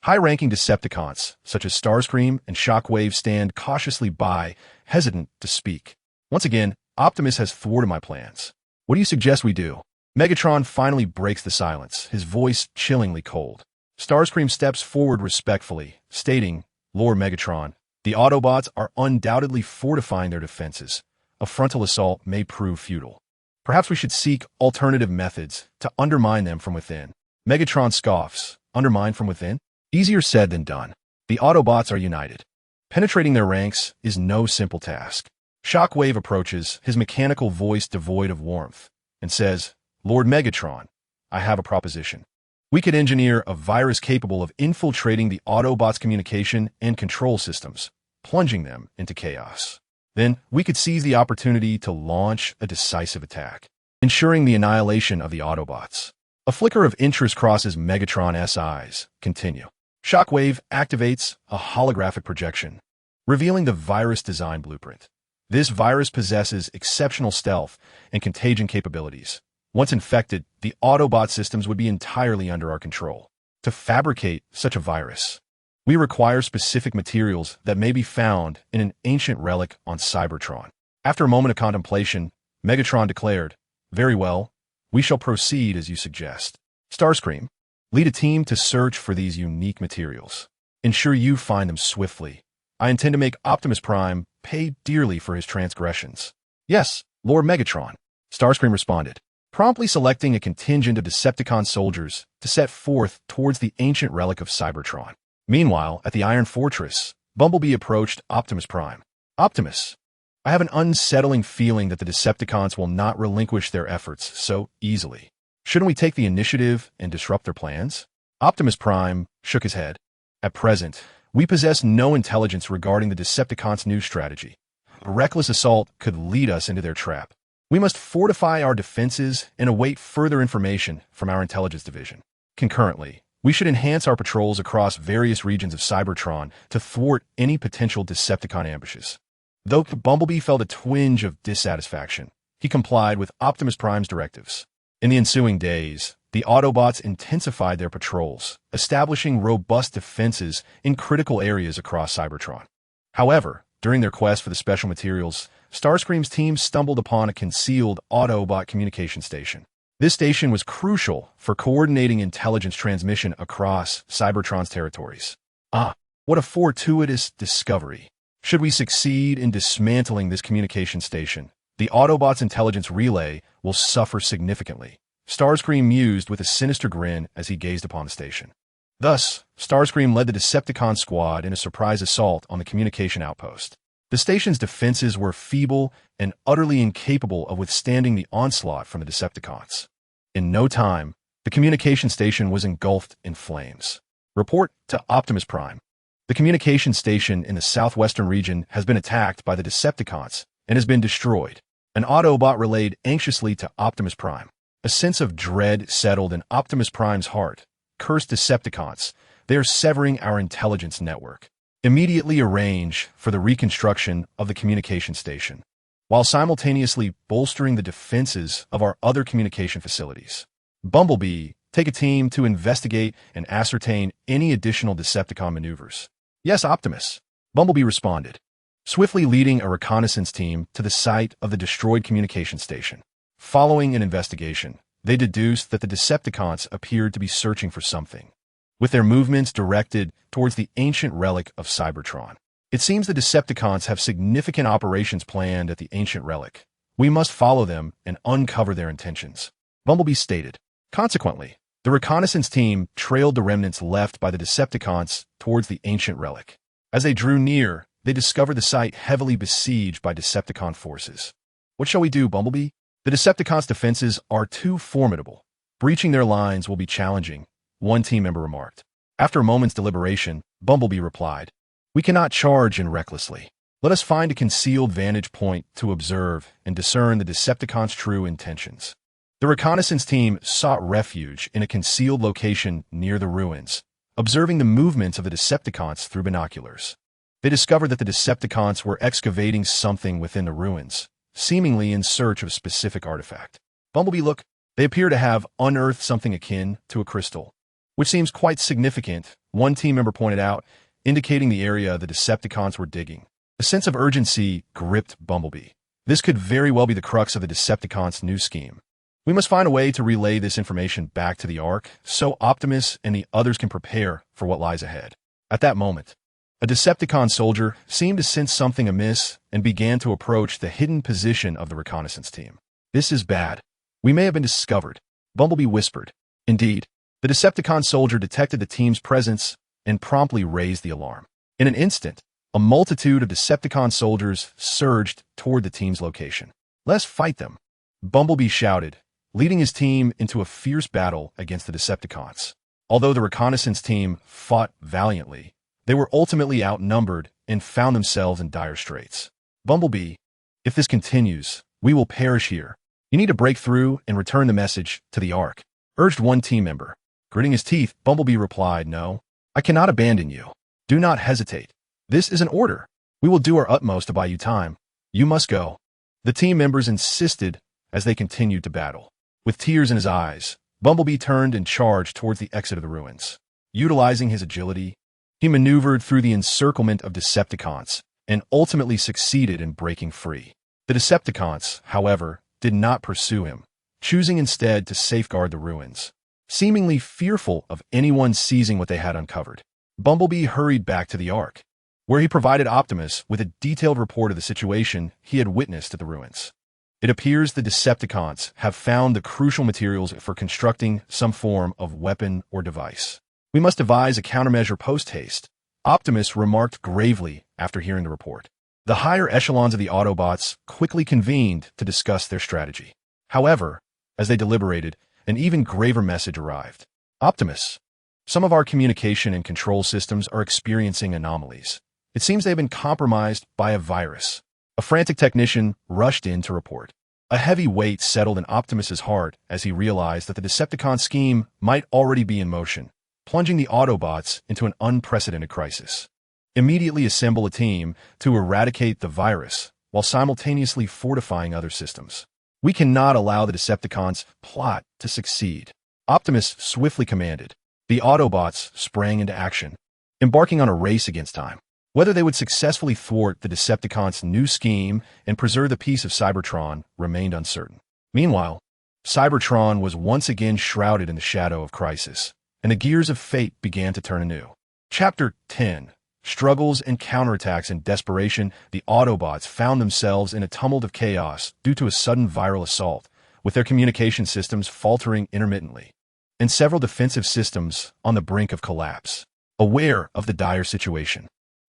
A: High-ranking Decepticons, such as Starscream and Shockwave, stand cautiously by, hesitant to speak. Once again, Optimus has thwarted my plans. What do you suggest we do? Megatron finally breaks the silence, his voice chillingly cold. Starscream steps forward respectfully, stating, "Lord Megatron, the Autobots are undoubtedly fortifying their defenses. A frontal assault may prove futile. Perhaps we should seek alternative methods to undermine them from within." Megatron scoffs, "Undermine from within? Easier said than done. The Autobots are united. Penetrating their ranks is no simple task." Shockwave approaches, his mechanical voice devoid of warmth, and says, "Lord Megatron, I have a proposition. We could engineer a virus capable of infiltrating the Autobots' communication and control systems, plunging them into chaos. Then we could seize the opportunity to launch a decisive attack, ensuring the annihilation of the Autobots." A flicker of interest crosses Megatron's eyes. Continue. Shockwave activates a holographic projection, revealing the virus design blueprint. This virus possesses exceptional stealth and contagion capabilities. Once infected, the Autobot systems would be entirely under our control. To fabricate such a virus, we require specific materials that may be found in an ancient relic on Cybertron. After a moment of contemplation, Megatron declared, "Very well, we shall proceed as you suggest. Starscream, lead a team to search for these unique materials. Ensure you find them swiftly. I intend to make Optimus Prime pay dearly for his transgressions." "Yes, Lord Megatron," Starscream responded, promptly selecting a contingent of Decepticon soldiers to set forth towards the ancient relic of Cybertron. Meanwhile, at the Iron Fortress, Bumblebee approached Optimus Prime. "Optimus, I have an unsettling feeling that the Decepticons will not relinquish their efforts so easily. Shouldn't we take the initiative and disrupt their plans?" Optimus Prime shook his head. "At present, we possess no intelligence regarding the Decepticons' new strategy. A reckless assault could lead us into their trap. We must fortify our defenses and await further information from our intelligence division. Concurrently, we should enhance our patrols across various regions of Cybertron to thwart any potential Decepticon ambushes." Though Bumblebee felt a twinge of dissatisfaction, He complied with Optimus Prime's directives. In the ensuing days, the Autobots intensified their patrols, establishing robust defenses in critical areas across Cybertron. However, during their quest for the special materials, Starscream's team stumbled upon a concealed Autobot communication station. This station was crucial for coordinating intelligence transmission across Cybertron's territories. What a fortuitous discovery. Should we succeed in dismantling this communication station, the Autobots' intelligence relay will suffer significantly. Starscream mused with a sinister grin as he gazed upon the station. Thus, Starscream led the Decepticon squad in a surprise assault on the communication outpost. The station's defenses were feeble and utterly incapable of withstanding the onslaught from the Decepticons. In no time, the communication station was engulfed in flames. Report to Optimus Prime. The communication station in the southwestern region has been attacked by the Decepticons and has been destroyed. An Autobot relayed anxiously to Optimus Prime. A sense of dread settled in Optimus Prime's heart. Cursed Decepticons, they are severing our intelligence network. Immediately arrange for the reconstruction of the communication station, while simultaneously bolstering the defenses of our other communication facilities. Bumblebee, take a team to investigate and ascertain any additional Decepticon maneuvers. Yes, Optimus. Bumblebee responded, swiftly leading a reconnaissance team to the site of the destroyed communication station. Following an investigation, they deduced that the Decepticons appeared to be searching for something, with their movements directed towards the ancient relic of Cybertron. It seems the Decepticons have significant operations planned at the ancient relic. We must follow them and uncover their intentions, Bumblebee stated. Consequently, the reconnaissance team trailed the remnants left by the Decepticons towards the ancient relic. As they drew near, they discovered the site heavily besieged by Decepticon forces. What shall we do, Bumblebee? The Decepticons' defenses are too formidable. Breaching their lines will be challenging, one team member remarked. After a moment's deliberation, Bumblebee replied, we cannot charge in recklessly. Let us find a concealed vantage point to observe and discern the Decepticons' true intentions. The reconnaissance team sought refuge in a concealed location near the ruins, observing the movements of the Decepticons through binoculars. They discovered that the Decepticons were excavating something within the ruins, seemingly in search of a specific artifact. Bumblebee, look, they appear to have unearthed something akin to a crystal, which seems quite significant, one team member pointed out, indicating the area the Decepticons were digging. A sense of urgency gripped Bumblebee. This could very well be the crux of the Decepticons' new scheme. We must find a way to relay this information back to the Ark so Optimus and the others can prepare for what lies ahead. At that moment, a Decepticon soldier seemed to sense something amiss and began to approach the hidden position of the reconnaissance team. This is bad. We may have been discovered, Bumblebee whispered. Indeed, the Decepticon soldier detected the team's presence and promptly raised the alarm. In an instant, a multitude of Decepticon soldiers surged toward the team's location. Let's fight them, Bumblebee shouted, leading his team into a fierce battle against the Decepticons. Although the reconnaissance team fought valiantly, they were ultimately outnumbered and found themselves in dire straits. Bumblebee, if this continues, we will perish here. You need to break through and return the message to the Ark, urged one team member. Gritting his teeth, Bumblebee replied, no, I cannot abandon you. Do not hesitate. This is an order. We will do our utmost to buy you time. You must go. The team members insisted as they continued to battle. With tears in his eyes, Bumblebee turned and charged towards the exit of the ruins. Utilizing his agility, he maneuvered through the encirclement of Decepticons and ultimately succeeded in breaking free. The Decepticons, however, did not pursue him, choosing instead to safeguard the ruins. Seemingly fearful of anyone seizing what they had uncovered, Bumblebee hurried back to the Ark, where he provided Optimus with a detailed report of the situation he had witnessed at the ruins. It appears the Decepticons have found the crucial materials for constructing some form of weapon or device. We must devise a countermeasure post-haste, Optimus remarked gravely after hearing the report. The higher echelons of the Autobots quickly convened to discuss their strategy. However, as they deliberated, an even graver message arrived. Optimus, some of our communication and control systems are experiencing anomalies. It seems they've been compromised by a virus. A frantic technician rushed in to report. A heavy weight settled in Optimus's heart as he realized that the Decepticon scheme might already be in motion, plunging the Autobots into an unprecedented crisis. Immediately assemble a team to eradicate the virus while simultaneously fortifying other systems. We cannot allow the Decepticons' plot to succeed. Optimus swiftly commanded. The Autobots sprang into action, embarking on a race against time. Whether they would successfully thwart the Decepticons' new scheme and preserve the peace of Cybertron remained uncertain. Meanwhile, Cybertron was once again shrouded in the shadow of crisis, and the gears of fate began to turn anew. Chapter 10. Struggles and counterattacks. In desperation, the Autobots found themselves in a tumult of chaos due to a sudden viral assault, with their communication systems faltering intermittently, and several defensive systems on the brink of collapse. Aware of the dire situation,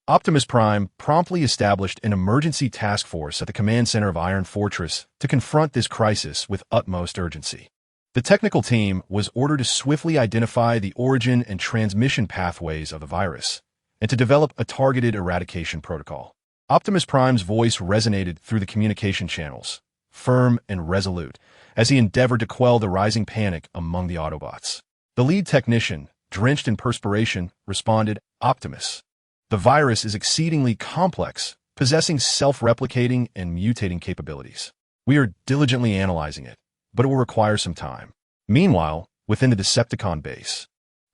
A: Optimus Prime promptly established an emergency task force at the command center of Iron Fortress to confront this crisis with utmost urgency. The technical team was ordered to swiftly identify the origin and transmission pathways of the virus, and to develop a targeted eradication protocol. Optimus Prime's voice resonated through the communication channels, firm and resolute, as he endeavored to quell the rising panic among the Autobots. The lead technician, drenched in perspiration, responded, "Optimus, the virus is exceedingly complex, possessing self-replicating and mutating capabilities. We are diligently analyzing it, but it will require some time." Meanwhile, within the Decepticon base,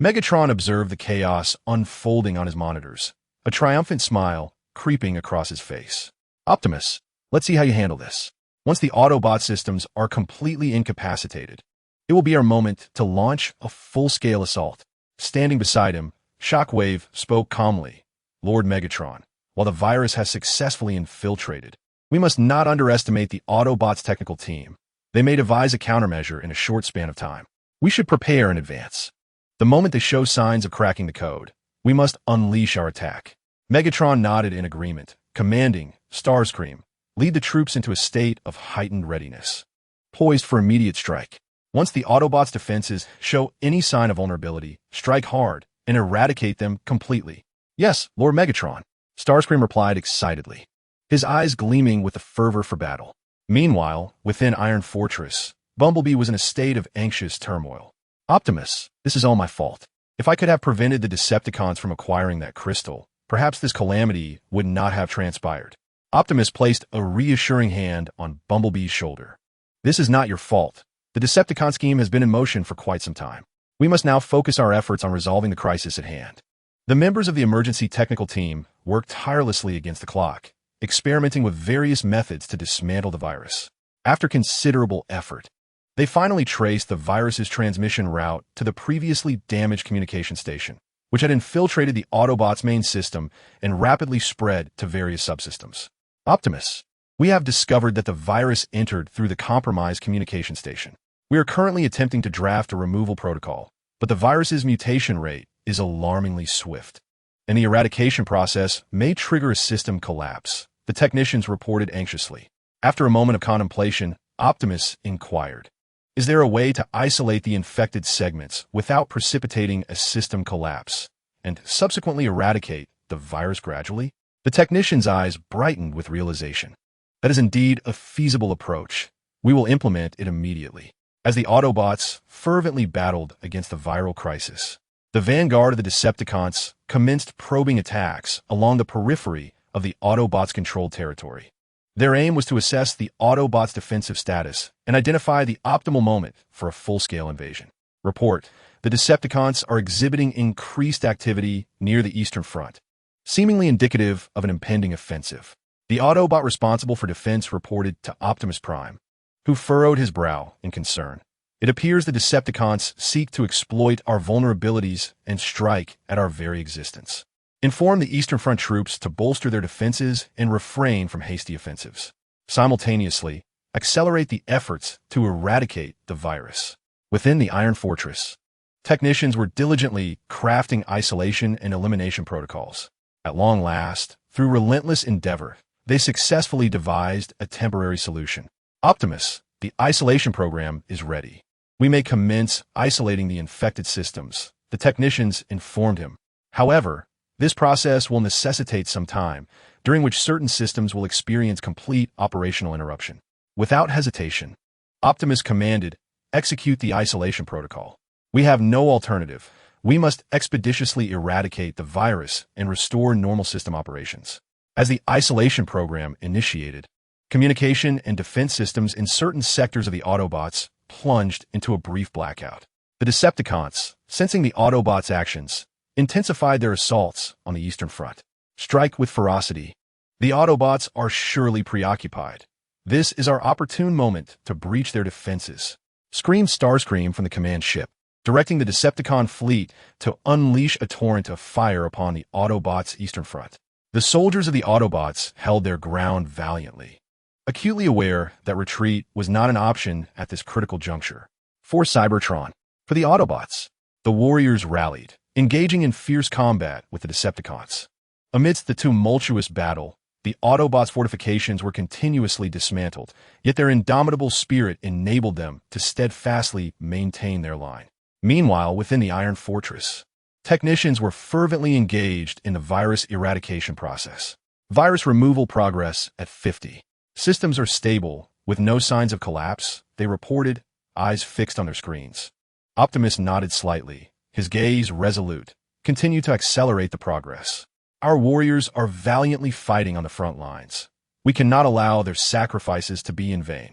A: Megatron observed the chaos unfolding on his monitors, a triumphant smile creeping across his face. "Optimus, let's see how you handle this. Once the Autobot systems are completely incapacitated, it will be our moment to launch a full-scale assault." Standing beside him, Shockwave spoke calmly. "Lord Megatron, while the virus has successfully infiltrated, we must not underestimate the Autobots' technical team. They may devise a countermeasure in a short span of time. We should prepare in advance. The moment they show signs of cracking the code, we must unleash our attack." Megatron nodded in agreement, commanding, "Starscream, lead the troops into a state of heightened readiness, poised for immediate strike. Once the Autobots' defenses show any sign of vulnerability, strike hard and eradicate them completely." "Yes, Lord Megatron," Starscream replied excitedly, his eyes gleaming with the fervor for battle. Meanwhile, within Iron Fortress, Bumblebee was in a state of anxious turmoil. "Optimus, this is all my fault. If I could have prevented the Decepticons from acquiring that crystal, perhaps this calamity would not have transpired." Optimus placed a reassuring hand on Bumblebee's shoulder. "This is not your fault. The Decepticon scheme has been in motion for quite some time. We must now focus our efforts on resolving the crisis at hand." The members of the emergency technical team worked tirelessly against the clock, experimenting with various methods to dismantle the virus. After considerable effort, they finally traced the virus's transmission route to the previously damaged communication station, which had infiltrated the Autobots' main system and rapidly spread to various subsystems. "Optimus, we have discovered that the virus entered through the compromised communication station. We are currently attempting to draft a removal protocol, but the virus's mutation rate is alarmingly swift, and the eradication process may trigger a system collapse," the technicians reported anxiously. After a moment of contemplation, Optimus inquired, "Is there a way to isolate the infected segments without precipitating a system collapse, and subsequently eradicate the virus gradually?" The technician's eyes brightened with realization. "That is indeed a feasible approach. We will implement it immediately." As the Autobots fervently battled against the viral crisis, the vanguard of the Decepticons commenced probing attacks along the periphery of the Autobots' controlled territory. Their aim was to assess the Autobots' defensive status and identify the optimal moment for a full-scale invasion. Report: the Decepticons are exhibiting increased activity near the Eastern Front, seemingly indicative of an impending offensive. The Autobot responsible for defense reported to Optimus Prime, who furrowed his brow in concern. "It appears the Decepticons seek to exploit our vulnerabilities and strike at our very existence. Inform the Eastern Front troops to bolster their defenses and refrain from hasty offensives. Simultaneously, accelerate the efforts to eradicate the virus." Within the Iron Fortress, technicians were diligently crafting isolation and elimination protocols. At long last, through relentless endeavor, they successfully devised a temporary solution. "Optimus, the isolation program is ready. We may commence isolating the infected systems," the technicians informed him. "However, this process will necessitate some time, during which certain systems will experience complete operational interruption." Without hesitation, Optimus commanded, "Execute the isolation protocol. We have no alternative. We must expeditiously eradicate the virus and restore normal system operations." As the isolation program initiated, Communication and defense systems in certain sectors of the Autobots plunged into a brief blackout. The Decepticons, sensing the Autobots' actions, intensified their assaults on the Eastern Front. Strike with ferocity. The Autobots are surely preoccupied. This is our opportune moment to breach their defenses. Screamed Starscream from the command ship, directing the Decepticon fleet to unleash a torrent of fire upon the Autobots' Eastern Front. The soldiers of the Autobots held their ground valiantly, acutely aware that retreat was not an option at this critical juncture. For Cybertron, for the Autobots, the warriors rallied, engaging in fierce combat with the Decepticons. Amidst the tumultuous battle, the Autobots' fortifications were continuously dismantled, yet their indomitable spirit enabled them to steadfastly maintain their line. Meanwhile, within the Iron Fortress, technicians were fervently engaged in the virus eradication process. Virus removal progress at 50. Systems are stable, with no signs of collapse, they reported, eyes fixed on their screens. Optimus nodded slightly, his gaze resolute, continue to accelerate the progress. Our warriors are valiantly fighting on the front lines. We cannot allow their sacrifices to be in vain.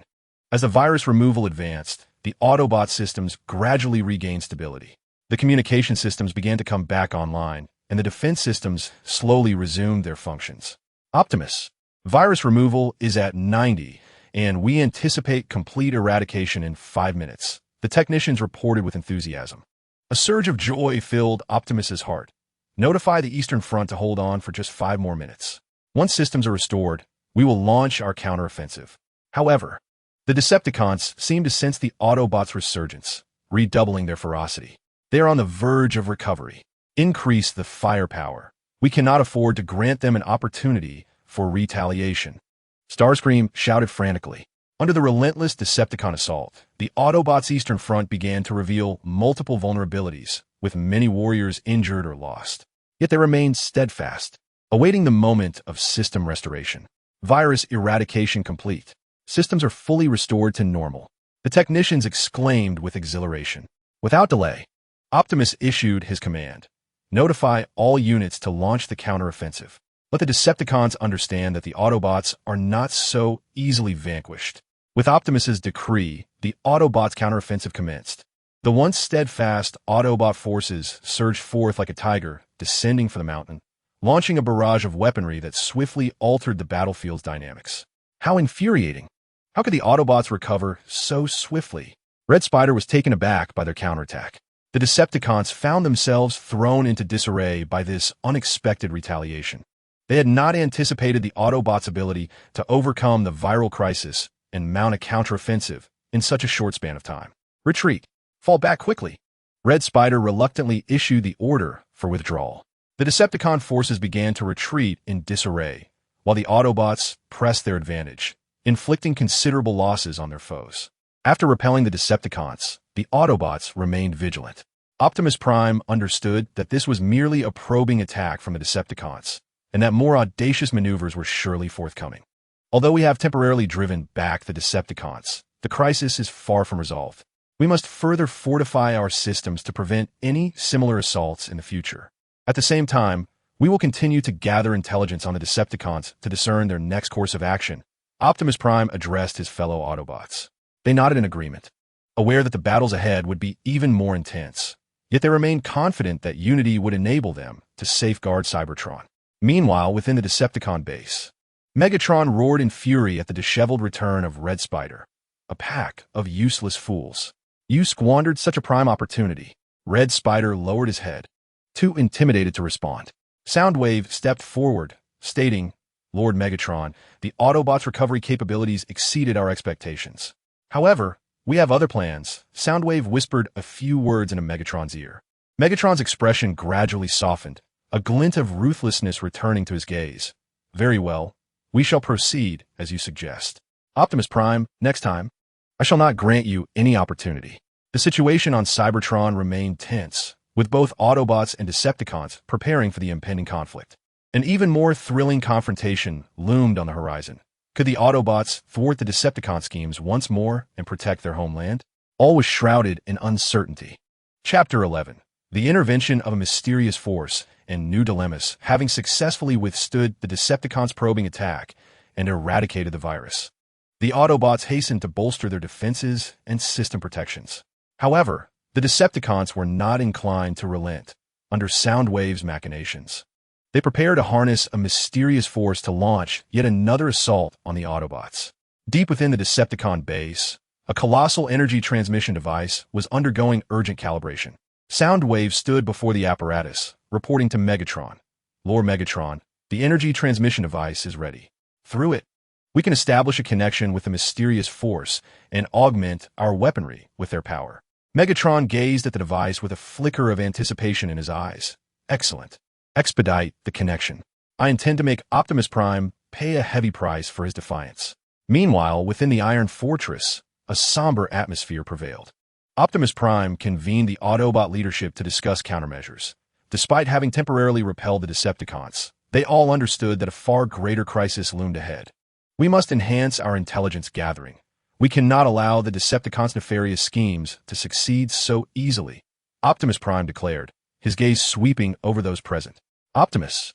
A: As the virus removal advanced, the Autobot systems gradually regained stability. The communication systems began to come back online, and the defense systems slowly resumed their functions. Optimus, virus removal is at 90, and we anticipate complete eradication in 5 minutes, the technicians reported with enthusiasm. A surge of joy filled Optimus's heart. Notify the Eastern Front to hold on for just 5 more minutes. Once systems are restored, we will launch our counteroffensive. However, the Decepticons seem to sense the Autobots' resurgence, redoubling their ferocity. They are on the verge of recovery. Increase the firepower. We cannot afford to grant them an opportunity for retaliation. Starscream shouted frantically. Under the relentless Decepticon assault, the Autobots' Eastern Front began to reveal multiple vulnerabilities, with many warriors injured or lost. Yet they remained steadfast, awaiting the moment of system restoration. Virus eradication complete. Systems are fully restored to normal. The technicians exclaimed with exhilaration. Without delay, Optimus issued his command. Notify all units to launch the counteroffensive. Let the Decepticons understand that the Autobots are not so easily vanquished. With Optimus's decree, the Autobots' counteroffensive commenced. The once steadfast Autobot forces surged forth like a tiger, descending from the mountain, launching a barrage of weaponry that swiftly altered the battlefield's dynamics. How infuriating! How could the Autobots recover so swiftly? Red Spider was taken aback by their counterattack. The Decepticons found themselves thrown into disarray by this unexpected retaliation. They had not anticipated the Autobots' ability to overcome the viral crisis and mount a counteroffensive in such a short span of time. Retreat. Fall back quickly. Red Spider reluctantly issued the order for withdrawal. The Decepticon forces began to retreat in disarray, while the Autobots pressed their advantage, inflicting considerable losses on their foes. After repelling the Decepticons, the Autobots remained vigilant. Optimus Prime understood that this was merely a probing attack from the Decepticons, and that more audacious maneuvers were surely forthcoming. Although we have temporarily driven back the Decepticons, the crisis is far from resolved. We must further fortify our systems to prevent any similar assaults in the future. At the same time, we will continue to gather intelligence on the Decepticons to discern their next course of action. Optimus Prime addressed his fellow Autobots. They nodded in agreement, aware that the battles ahead would be even more intense. Yet they remained confident that unity would enable them to safeguard Cybertron. Meanwhile, within the Decepticon base, Megatron roared in fury at the disheveled return of Red Spider. A pack of useless fools. You squandered such a prime opportunity. Red Spider lowered his head, too intimidated to respond. Soundwave stepped forward, stating, Lord Megatron, the Autobots' recovery capabilities exceeded our expectations. However, we have other plans. Soundwave whispered a few words into Megatron's ear. Megatron's expression gradually softened, a glint of ruthlessness returning to his gaze. Very well. We shall proceed, as you suggest. Optimus Prime, next time, I shall not grant you any opportunity. The situation on Cybertron remained tense, with both Autobots and Decepticons preparing for the impending conflict. An even more thrilling confrontation loomed on the horizon. Could the Autobots thwart the Decepticon schemes once more and protect their homeland? All was shrouded in uncertainty. Chapter 11. The intervention of a mysterious force and new dilemmas. Having successfully withstood the Decepticons' probing attack, and eradicated the virus. The Autobots hastened to bolster their defenses and system protections. However, the Decepticons were not inclined to relent under Soundwave's machinations. They prepared to harness a mysterious force to launch yet another assault on the Autobots. Deep within the Decepticon base, a colossal energy transmission device was undergoing urgent calibration. Soundwave stood before the apparatus, reporting to Megatron. "Lord Megatron, the energy transmission device is ready. Through it, we can establish a connection with the mysterious force and augment our weaponry with their power." Megatron gazed at the device with a flicker of anticipation in his eyes. "Excellent. Expedite the connection. I intend to make Optimus Prime pay a heavy price for his defiance." Meanwhile, within the Iron Fortress, a somber atmosphere prevailed. Optimus Prime convened the Autobot leadership to discuss countermeasures. Despite having temporarily repelled the Decepticons, they all understood that a far greater crisis loomed ahead. "We must enhance our intelligence gathering. We cannot allow the Decepticons' nefarious schemes to succeed so easily," Optimus Prime declared, his gaze sweeping over those present. "Optimus,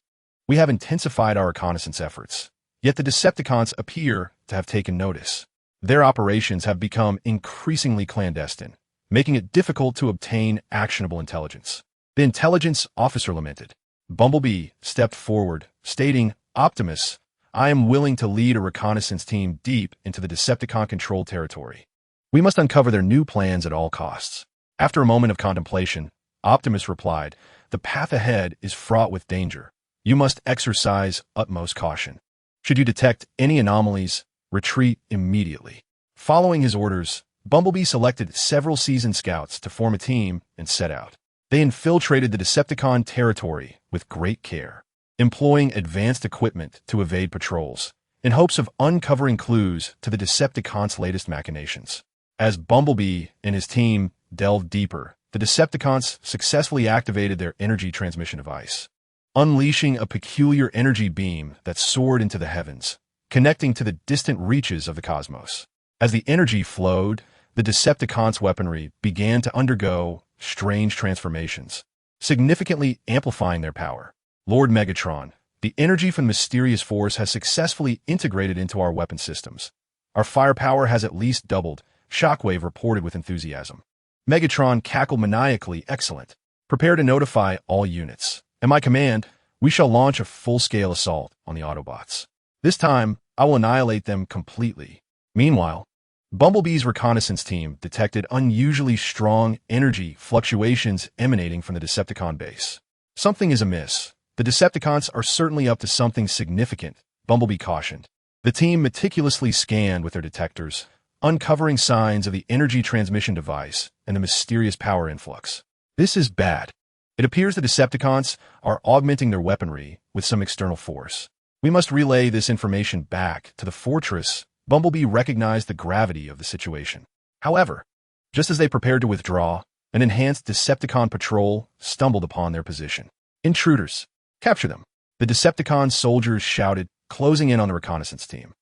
A: we have intensified our reconnaissance efforts, yet the Decepticons appear to have taken notice. Their operations have become increasingly clandestine, making it difficult to obtain actionable intelligence." The intelligence officer lamented. Bumblebee stepped forward, stating, "Optimus, I am willing to lead a reconnaissance team deep into the Decepticon-controlled territory. We must uncover their new plans at all costs." After a moment of contemplation, Optimus replied, "The path ahead is fraught with danger. You must exercise utmost caution. Should you detect any anomalies, retreat immediately." Following his orders, Bumblebee selected several seasoned scouts to form a team and set out. They infiltrated the Decepticon territory with great care, employing advanced equipment to evade patrols, in hopes of uncovering clues to the Decepticons' latest machinations. As Bumblebee and his team delved deeper, the Decepticons successfully activated their energy transmission device, unleashing a peculiar energy beam that soared into the heavens, connecting to the distant reaches of the cosmos. As the energy flowed, the Decepticons' weaponry began to undergo strange transformations, significantly amplifying their power. "Lord Megatron, the energy from the mysterious force has successfully integrated into our weapon systems. Our firepower has at least doubled," Shockwave reported with enthusiasm. Megatron cackled maniacally. "Excellent. Prepare to notify all units. At my command, we shall launch a full-scale assault on the Autobots. This time, I will annihilate them completely." Meanwhile, Bumblebee's reconnaissance team detected unusually strong energy fluctuations emanating from the Decepticon base. "Something is amiss. The Decepticons are certainly up to something significant," Bumblebee cautioned. The team meticulously scanned with their detectors, uncovering signs of the energy transmission device and the mysterious power influx. "This is bad. It appears the Decepticons are augmenting their weaponry with some external force. We must relay this information back to the fortress." Bumblebee recognized the gravity of the situation. However, just as they prepared to withdraw, an enhanced Decepticon patrol stumbled upon their position. "Intruders! Capture them!" The Decepticon soldiers shouted, closing in on the reconnaissance team.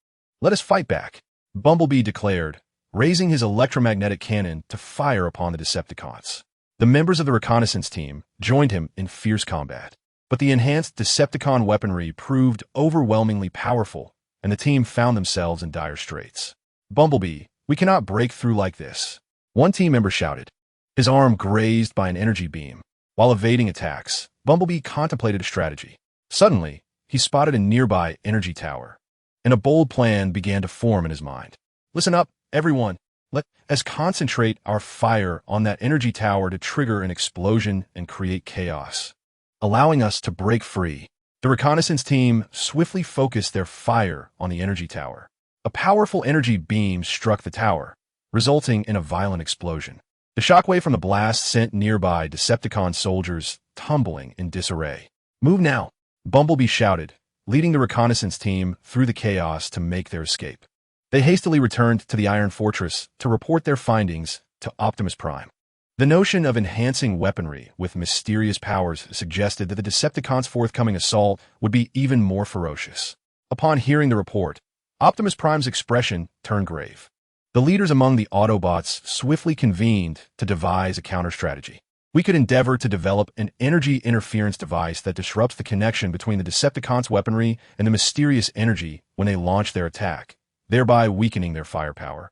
A: "Let us fight back," Bumblebee declared, raising his electromagnetic cannon to fire upon the Decepticons. The members of the reconnaissance team joined him in fierce combat, but the enhanced Decepticon weaponry proved overwhelmingly powerful, and the team found themselves in dire straits. "Bumblebee, we cannot break through like this," one team member shouted, his arm grazed by an energy beam. While evading attacks, Bumblebee contemplated a strategy. Suddenly, he spotted a nearby energy tower, and a bold plan began to form in his mind. "Listen up, everyone. Let us concentrate our fire on that energy tower to trigger an explosion and create chaos, allowing us to break free." The reconnaissance team swiftly focused their fire on the energy tower. A powerful energy beam struck the tower, resulting in a violent explosion. The shockwave from the blast sent nearby Decepticon soldiers tumbling in disarray. "Move now," Bumblebee shouted, leading the reconnaissance team through the chaos to make their escape. They hastily returned to the Iron Fortress to report their findings to Optimus Prime. The notion of enhancing weaponry with mysterious powers suggested that the Decepticons' forthcoming assault would be even more ferocious. Upon hearing the report, Optimus Prime's expression turned grave. The leaders among the Autobots swiftly convened to devise a counter-strategy. "We could endeavor to develop an energy interference device that disrupts the connection between the Decepticons' weaponry and the mysterious energy when they launched their attack, thereby weakening their firepower.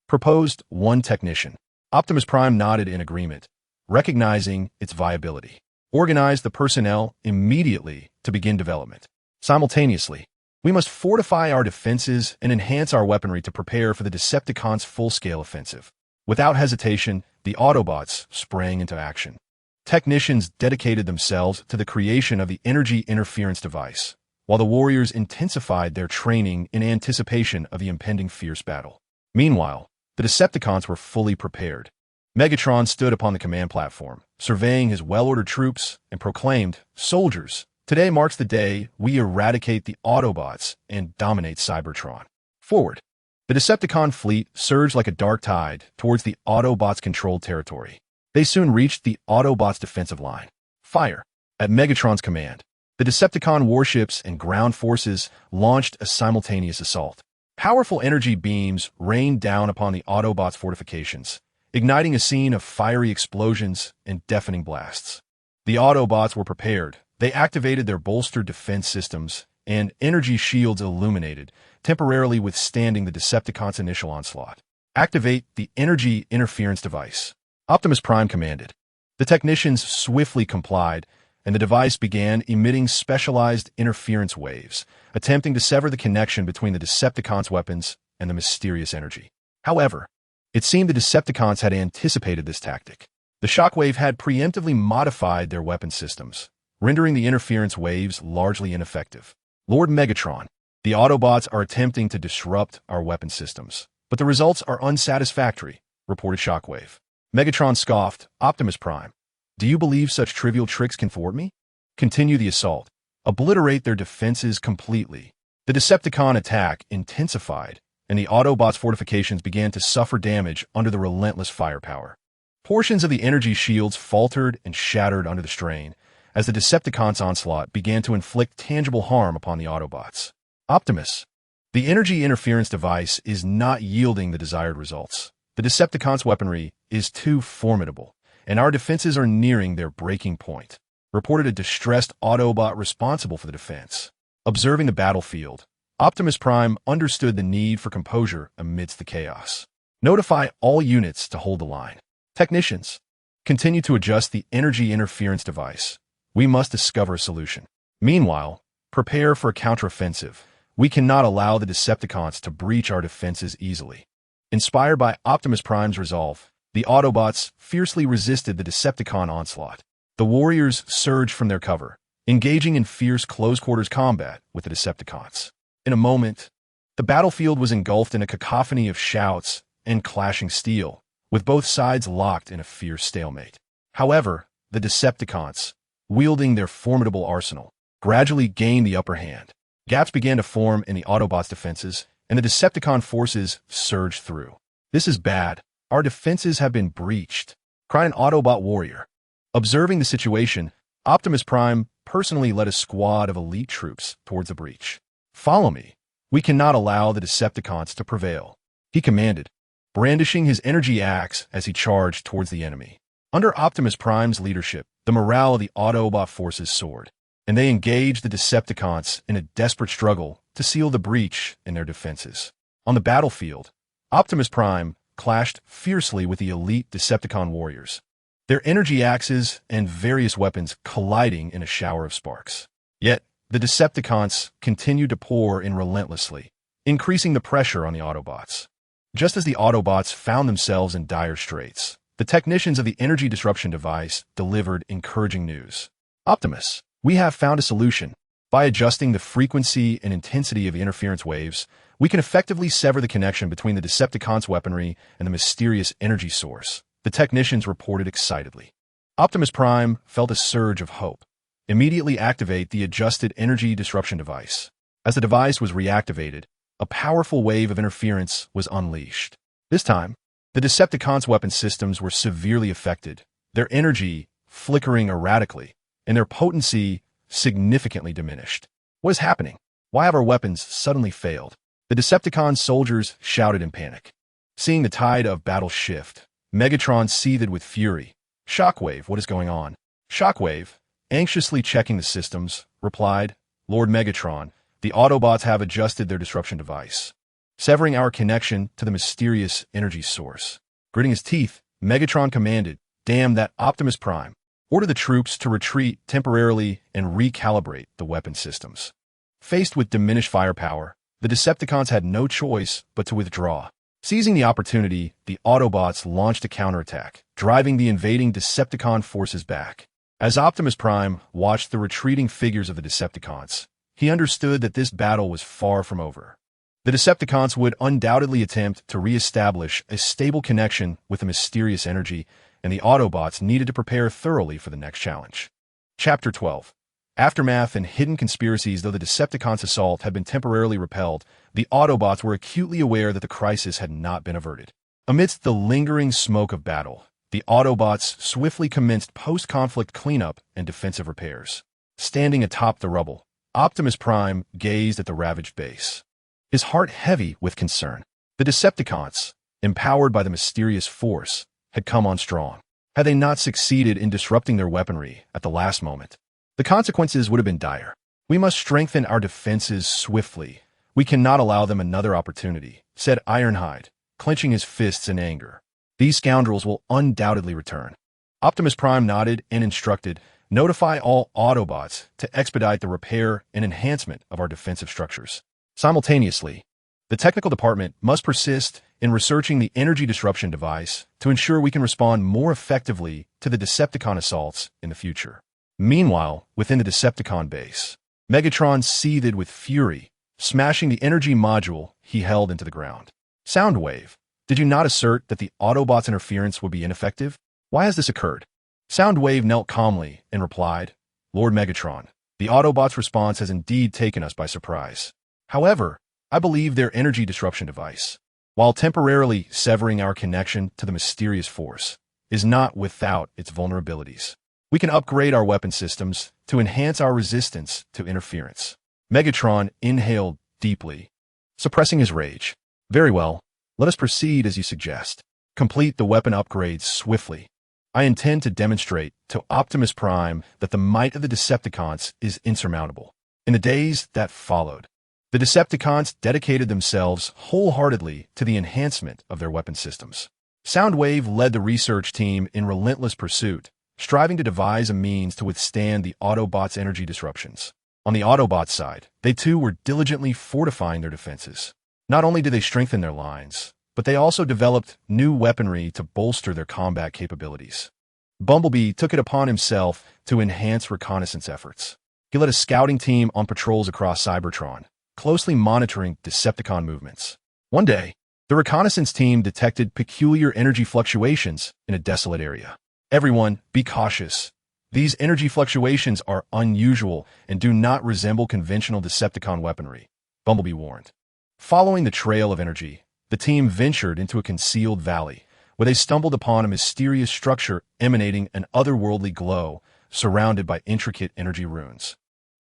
A: Proposed one technician. Optimus Prime nodded in agreement, recognizing its viability. Organized the personnel immediately to begin development. Simultaneously, we must fortify our defenses and enhance our weaponry to prepare for the Decepticons' full-scale offensive. Without hesitation, the Autobots sprang into action. Technicians dedicated themselves to the creation of the energy interference device, while the warriors intensified their training in anticipation of the impending fierce battle. Meanwhile, the Decepticons were fully prepared. Megatron stood upon the command platform, surveying his well-ordered troops, and proclaimed, "Soldiers, today marks the day we eradicate the Autobots and dominate Cybertron. Forward!" The Decepticon fleet surged like a dark tide towards the Autobots' controlled territory. They soon reached the Autobots' defensive line. Fire! At Megatron's command, the Decepticon warships and ground forces launched a simultaneous assault. Powerful energy beams rained down upon the Autobots' fortifications, igniting a scene of fiery explosions and deafening blasts. The Autobots were prepared. They activated their bolstered defense systems, and energy shields illuminated, temporarily withstanding the Decepticons' initial onslaught. Activate the energy interference device, Optimus Prime commanded. The technicians swiftly complied, and the device began emitting specialized interference waves, attempting to sever the connection between the Decepticons' weapons and the mysterious energy. However, it seemed the Decepticons had anticipated this tactic. The shockwave had preemptively modified their weapon systems, rendering the interference waves largely ineffective. Lord Megatron, the Autobots are attempting to disrupt our weapon systems, but the results are unsatisfactory, reported Shockwave. Megatron scoffed, "Optimus Prime, do you believe such trivial tricks can thwart me? Continue the assault. Obliterate their defenses completely." The Decepticon attack intensified, and the Autobots' fortifications began to suffer damage under the relentless firepower. Portions of the energy shields faltered and shattered under the strain, as the Decepticons' onslaught began to inflict tangible harm upon the Autobots. Optimus, the energy interference device is not yielding the desired results. The Decepticons' weaponry is too formidable, and our defenses are nearing their breaking point, reported a distressed Autobot responsible for the defense. Observing the battlefield, Optimus Prime understood the need for composure amidst the chaos. Notify all units to hold the line. Technicians, continue to adjust the energy interference device. We must discover a solution. Meanwhile, prepare for a counteroffensive. We cannot allow the Decepticons to breach our defenses easily. Inspired by Optimus Prime's resolve, the Autobots fiercely resisted the Decepticon onslaught. The warriors surged from their cover, engaging in fierce close-quarters combat with the Decepticons. In a moment, the battlefield was engulfed in a cacophony of shouts and clashing steel, with both sides locked in a fierce stalemate. However, the Decepticons, wielding their formidable arsenal, gradually gained the upper hand. Gaps began to form in the Autobots' defenses, and the Decepticon forces surged through. "This is bad. Our defenses have been breached," cried an Autobot warrior. Observing the situation, Optimus Prime personally led a squad of elite troops towards the breach. "Follow me. We cannot allow the Decepticons to prevail," he commanded, brandishing his energy axe as he charged towards the enemy. Under Optimus Prime's leadership, the morale of the Autobot forces soared, and they engaged the Decepticons in a desperate struggle to seal the breach in their defenses. On the battlefield, Optimus Prime clashed fiercely with the elite Decepticon warriors, their energy axes and various weapons colliding in a shower of sparks. Yet, the Decepticons continued to pour in relentlessly, increasing the pressure on the Autobots. Just as the Autobots found themselves in dire straits, the technicians of the energy disruption device delivered encouraging news. "Optimus, we have found a solution. By adjusting the frequency and intensity of the interference waves, we can effectively sever the connection between the Decepticons' weaponry and the mysterious energy source," the technicians reported excitedly. Optimus Prime felt a surge of hope. Immediately activate the adjusted energy disruption device. As the device was reactivated, a powerful wave of interference was unleashed. This time, the Decepticons' weapon systems were severely affected, their energy flickering erratically, and their potency significantly diminished. "What is happening? Why have our weapons suddenly failed?" The Decepticon soldiers shouted in panic. Seeing the tide of battle shift, Megatron seethed with fury. "Shockwave, what is going on?" Shockwave, anxiously checking the systems, replied, "Lord Megatron, The Autobots have adjusted their disruption device, severing our connection to the mysterious energy source. Gritting his teeth, Megatron commanded, "Damn that Optimus Prime. Order the troops to retreat temporarily and recalibrate the weapon systems." Faced with diminished firepower, the Decepticons had no choice but to withdraw. Seizing the opportunity, the Autobots launched a counterattack, driving the invading Decepticon forces back. As Optimus Prime watched the retreating figures of the Decepticons, he understood that this battle was far from over. The Decepticons would undoubtedly attempt to re-establish a stable connection with the mysterious energy, and the Autobots needed to prepare thoroughly for the next challenge. Chapter 12. Aftermath and hidden conspiracies. Though the Decepticons' assault had been temporarily repelled, the Autobots were acutely aware that the crisis had not been averted. Amidst the lingering smoke of battle, the Autobots swiftly commenced post-conflict cleanup and defensive repairs. Standing atop the rubble, Optimus Prime gazed at the ravaged base, his heart heavy with concern. The Decepticons, empowered by the mysterious force, had come on strong. Had they not succeeded in disrupting their weaponry at the last moment, the consequences would have been dire. "We must strengthen our defenses swiftly. We cannot allow them another opportunity," said Ironhide, clenching his fists in anger. "These scoundrels will undoubtedly return." Optimus Prime nodded and instructed, "Notify all Autobots to expedite the repair and enhancement of our defensive structures." Simultaneously, the technical department must persist in researching the energy disruption device to ensure we can respond more effectively to the Decepticon assaults in the future. Meanwhile, within the Decepticon base, Megatron seethed with fury, smashing the energy module he held into the ground. "Soundwave, did you not assert that the Autobots' interference would be ineffective? Why has this occurred?" Soundwave knelt calmly and replied, "Lord Megatron, the Autobots' response has indeed taken us by surprise. However, I believe their energy disruption device, while temporarily severing our connection to the mysterious force, is not without its vulnerabilities. We can upgrade our weapon systems to enhance our resistance to interference." Megatron inhaled deeply, suppressing his rage. "Very well, let us proceed as you suggest. Complete the weapon upgrades swiftly. I intend to demonstrate to Optimus Prime that the might of the Decepticons is insurmountable." In the days that followed, the Decepticons dedicated themselves wholeheartedly to the enhancement of their weapon systems. Soundwave led the research team in relentless pursuit, striving to devise a means to withstand the Autobots' energy disruptions. On the Autobots' side, they too were diligently fortifying their defenses. Not only did they strengthen their lines, but they also developed new weaponry to bolster their combat capabilities. Bumblebee took it upon himself to enhance reconnaissance efforts. He led a scouting team on patrols across Cybertron, closely monitoring Decepticon movements. One day, the reconnaissance team detected peculiar energy fluctuations in a desolate area. "Everyone, be cautious. These energy fluctuations are unusual and do not resemble conventional Decepticon weaponry," Bumblebee warned. Following the trail of energy, the team ventured into a concealed valley, where they stumbled upon a mysterious structure emanating an otherworldly glow, surrounded by intricate energy runes.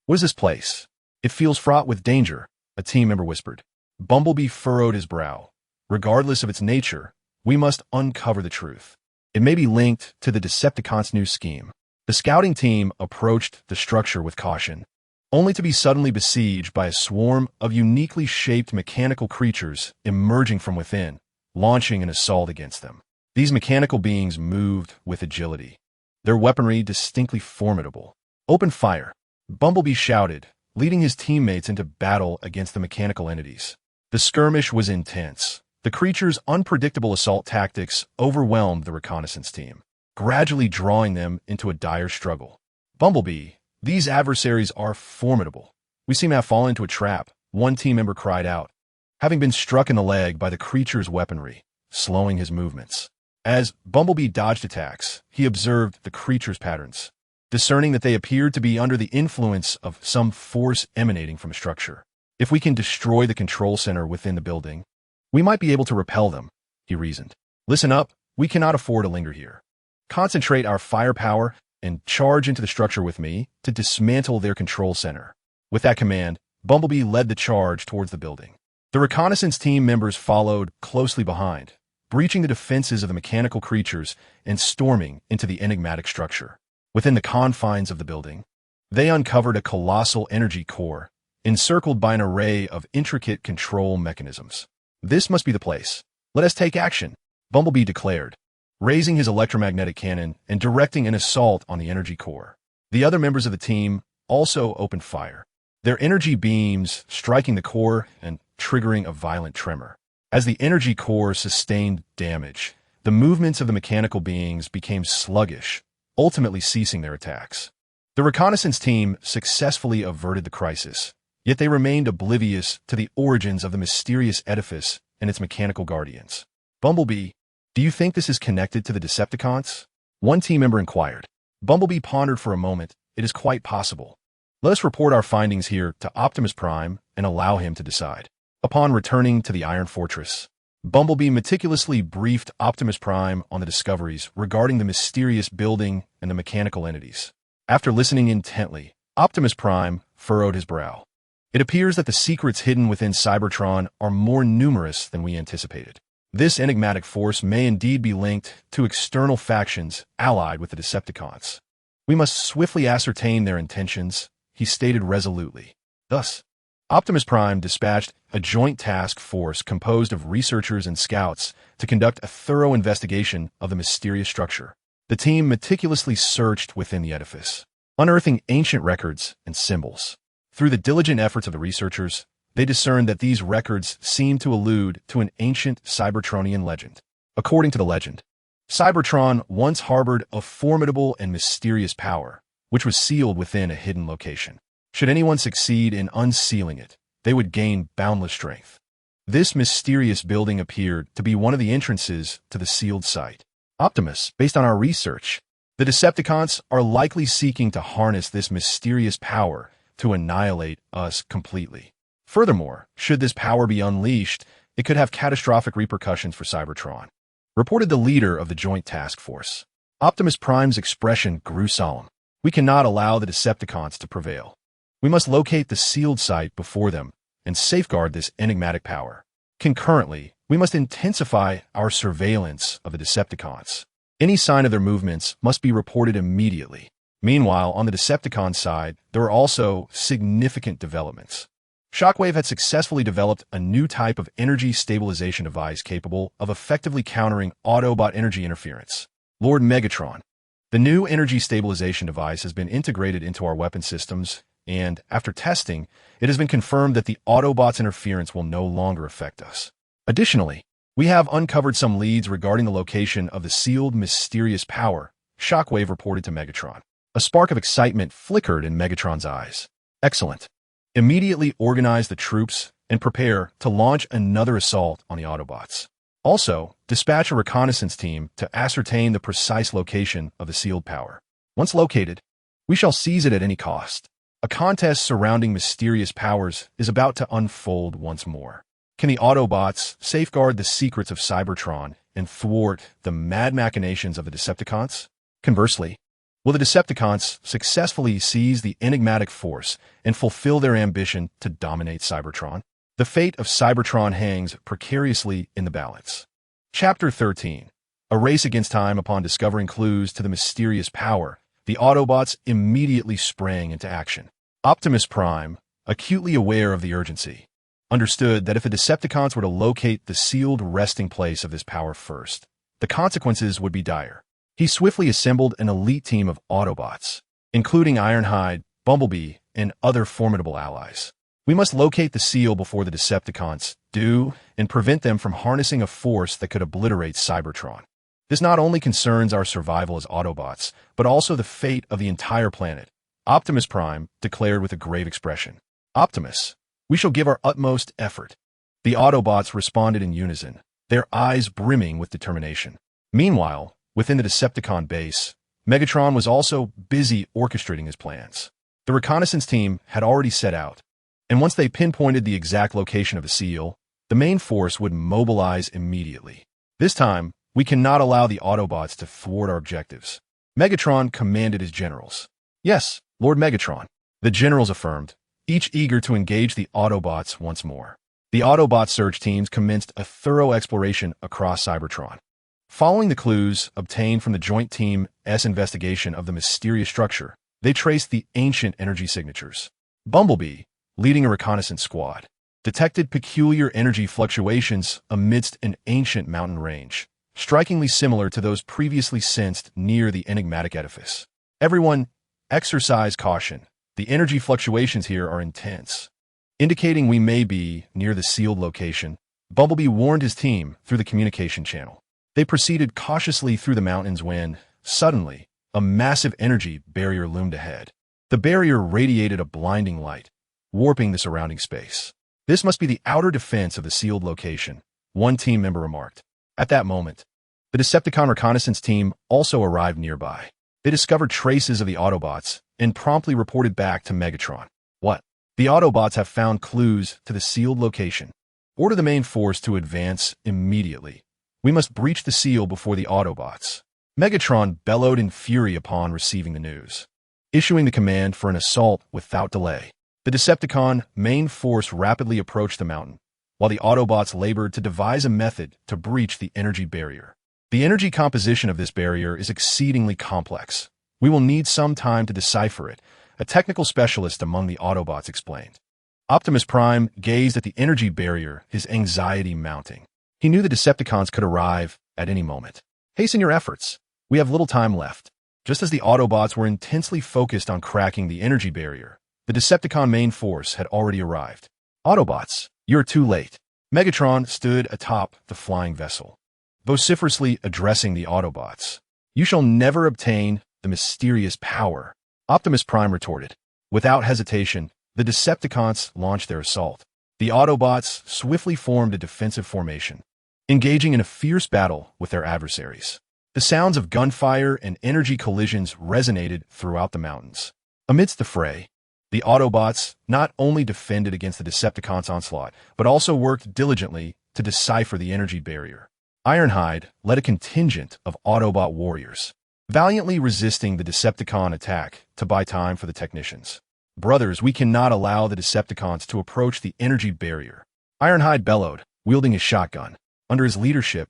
A: "What is this place? It feels fraught with danger," a team member whispered. Bumblebee furrowed his brow. "Regardless of its nature, we must uncover the truth. It may be linked to the Decepticons' new scheme." The scouting team approached the structure with caution, only to be suddenly besieged by a swarm of uniquely shaped mechanical creatures emerging from within, launching an assault against them. These mechanical beings moved with agility, their weaponry distinctly formidable. "Open fire," Bumblebee shouted, leading his teammates into battle against the mechanical entities. The skirmish was intense. The creatures' unpredictable assault tactics overwhelmed the reconnaissance team, gradually drawing them into a dire struggle. "Bumblebee, these adversaries are formidable. We seem to have fallen into a trap," one team member cried out, having been struck in the leg by the creature's weaponry, slowing his movements. As Bumblebee dodged attacks, he observed the creature's patterns, discerning that they appeared to be under the influence of some force emanating from a structure. "If we can destroy the control center within the building, we might be able to repel them," he reasoned. "Listen up, we cannot afford to linger here. Concentrate our firepower and charge into the structure with me to dismantle their control center." With that command, Bumblebee led the charge towards the building. The reconnaissance team members followed closely behind, breaching the defenses of the mechanical creatures and storming into the enigmatic structure. Within the confines of the building, they uncovered a colossal energy core encircled by an array of intricate control mechanisms. This must be the place. Let us take action, Bumblebee declared, raising his electromagnetic cannon and directing an assault on the energy core. The other members of the team also opened fire, their energy beams striking the core and triggering a violent tremor. As the energy core sustained damage, the movements of the mechanical beings became sluggish, ultimately ceasing their attacks. The reconnaissance team successfully averted the crisis, yet they remained oblivious to the origins of the mysterious edifice and its mechanical guardians. Bumblebee, do you think this is connected to the Decepticons? One team member inquired. Bumblebee pondered for a moment. It is quite possible. Let us report our findings here to Optimus Prime and allow him to decide. Upon returning to the Iron Fortress, Bumblebee meticulously briefed Optimus Prime on the discoveries regarding the mysterious building and the mechanical entities. After listening intently, Optimus Prime furrowed his brow. It appears that the secrets hidden within Cybertron are more numerous than we anticipated. This enigmatic force may indeed be linked to external factions allied with the Decepticons. We must swiftly ascertain their intentions, he stated resolutely. Thus, Optimus Prime dispatched a joint task force composed of researchers and scouts to conduct a thorough investigation of the mysterious structure. The team meticulously searched within the edifice, unearthing ancient records and symbols. Through the diligent efforts of the researchers, they discerned that these records seemed to allude to an ancient Cybertronian legend. According to the legend, Cybertron once harbored a formidable and mysterious power, which was sealed within a hidden location. Should anyone succeed in unsealing it, they would gain boundless strength. This mysterious building appeared to be one of the entrances to the sealed site. Optimus, based on our research, the Decepticons are likely seeking to harness this mysterious power to annihilate us completely. Furthermore, should this power be unleashed, it could have catastrophic repercussions for Cybertron, reported the leader of the Joint Task Force. Optimus Prime's expression grew solemn. We cannot allow the Decepticons to prevail. We must locate the sealed site before them and safeguard this enigmatic power. Concurrently, we must intensify our surveillance of the Decepticons. Any sign of their movements must be reported immediately. Meanwhile, on the Decepticon side, there are also significant developments. Shockwave had successfully developed a new type of energy stabilization device capable of effectively countering Autobot energy interference. Lord Megatron. The new energy stabilization device has been integrated into our weapon systems, and, after testing, it has been confirmed that the Autobots' interference will no longer affect us. Additionally, we have uncovered some leads regarding the location of the sealed mysterious power, Shockwave reported to Megatron. A spark of excitement flickered in Megatron's eyes. Excellent. Immediately organize the troops and prepare to launch another assault on the Autobots. Also, dispatch a reconnaissance team to ascertain the precise location of the sealed power. Once located, we shall seize it at any cost. A contest surrounding mysterious powers is about to unfold once more. Can the Autobots safeguard the secrets of Cybertron and thwart the mad machinations of the Decepticons? Conversely, will the Decepticons successfully seize the enigmatic force and fulfill their ambition to dominate Cybertron? The fate of Cybertron hangs precariously in the balance. Chapter 13. A race against time. Upon discovering clues to the mysterious power, the Autobots immediately sprang into action. Optimus Prime, acutely aware of the urgency, understood that if the Decepticons were to locate the sealed resting place of this power first, the consequences would be dire. He swiftly assembled an elite team of Autobots, including Ironhide, Bumblebee, and other formidable allies. We must locate the seal before the Decepticons do and prevent them from harnessing a force that could obliterate Cybertron. This not only concerns our survival as Autobots, but also the fate of the entire planet. Optimus Prime declared with a grave expression. Optimus, we shall give our utmost effort. The Autobots responded in unison, their eyes brimming with determination. Meanwhile, within the Decepticon base, Megatron was also busy orchestrating his plans. The reconnaissance team had already set out, and once they pinpointed the exact location of the seal, the main force would mobilize immediately. This time, we cannot allow the Autobots to thwart our objectives. Megatron commanded his generals. Yes, Lord Megatron, the generals affirmed, each eager to engage the Autobots once more. The Autobot search teams commenced a thorough exploration across Cybertron. Following the clues obtained from the Joint Team's investigation of the mysterious structure, they traced the ancient energy signatures. Bumblebee, leading a reconnaissance squad, detected peculiar energy fluctuations amidst an ancient mountain range, strikingly similar to those previously sensed near the enigmatic edifice. Everyone, exercise caution. The energy fluctuations here are intense. Indicating we may be near the sealed location, Bumblebee warned his team through the communication channel. They proceeded cautiously through the mountains when, suddenly, a massive energy barrier loomed ahead. The barrier radiated a blinding light, warping the surrounding space. "This must be the outer defense of the sealed location," one team member remarked. At that moment, the Decepticon reconnaissance team also arrived nearby. They discovered traces of the Autobots and promptly reported back to Megatron. "What? The Autobots have found clues to the sealed location. Order the main force to advance immediately. We must breach the seal before the Autobots." Megatron bellowed in fury upon receiving the news, issuing the command for an assault without delay. The Decepticon main force rapidly approached the mountain, while the Autobots labored to devise a method to breach the energy barrier. "The energy composition of this barrier is exceedingly complex. We will need some time to decipher it," a technical specialist among the Autobots explained. Optimus Prime gazed at the energy barrier, his anxiety mounting. He knew the Decepticons could arrive at any moment. "Hasten your efforts. We have little time left." Just as the Autobots were intensely focused on cracking the energy barrier, the Decepticon main force had already arrived. "Autobots, you're too late." Megatron stood atop the flying vessel, vociferously addressing the Autobots. "You shall never obtain the mysterious power," Optimus Prime retorted. Without hesitation, the Decepticons launched their assault. The Autobots swiftly formed a defensive formation, engaging in a fierce battle with their adversaries. The sounds of gunfire and energy collisions resonated throughout the mountains. Amidst the fray, the Autobots not only defended against the Decepticons' onslaught, but also worked diligently to decipher the energy barrier. Ironhide led a contingent of Autobot warriors, valiantly resisting the Decepticon attack to buy time for the technicians. "Brothers, we cannot allow the Decepticons to approach the energy barrier," Ironhide bellowed, wielding his shotgun. Under his leadership,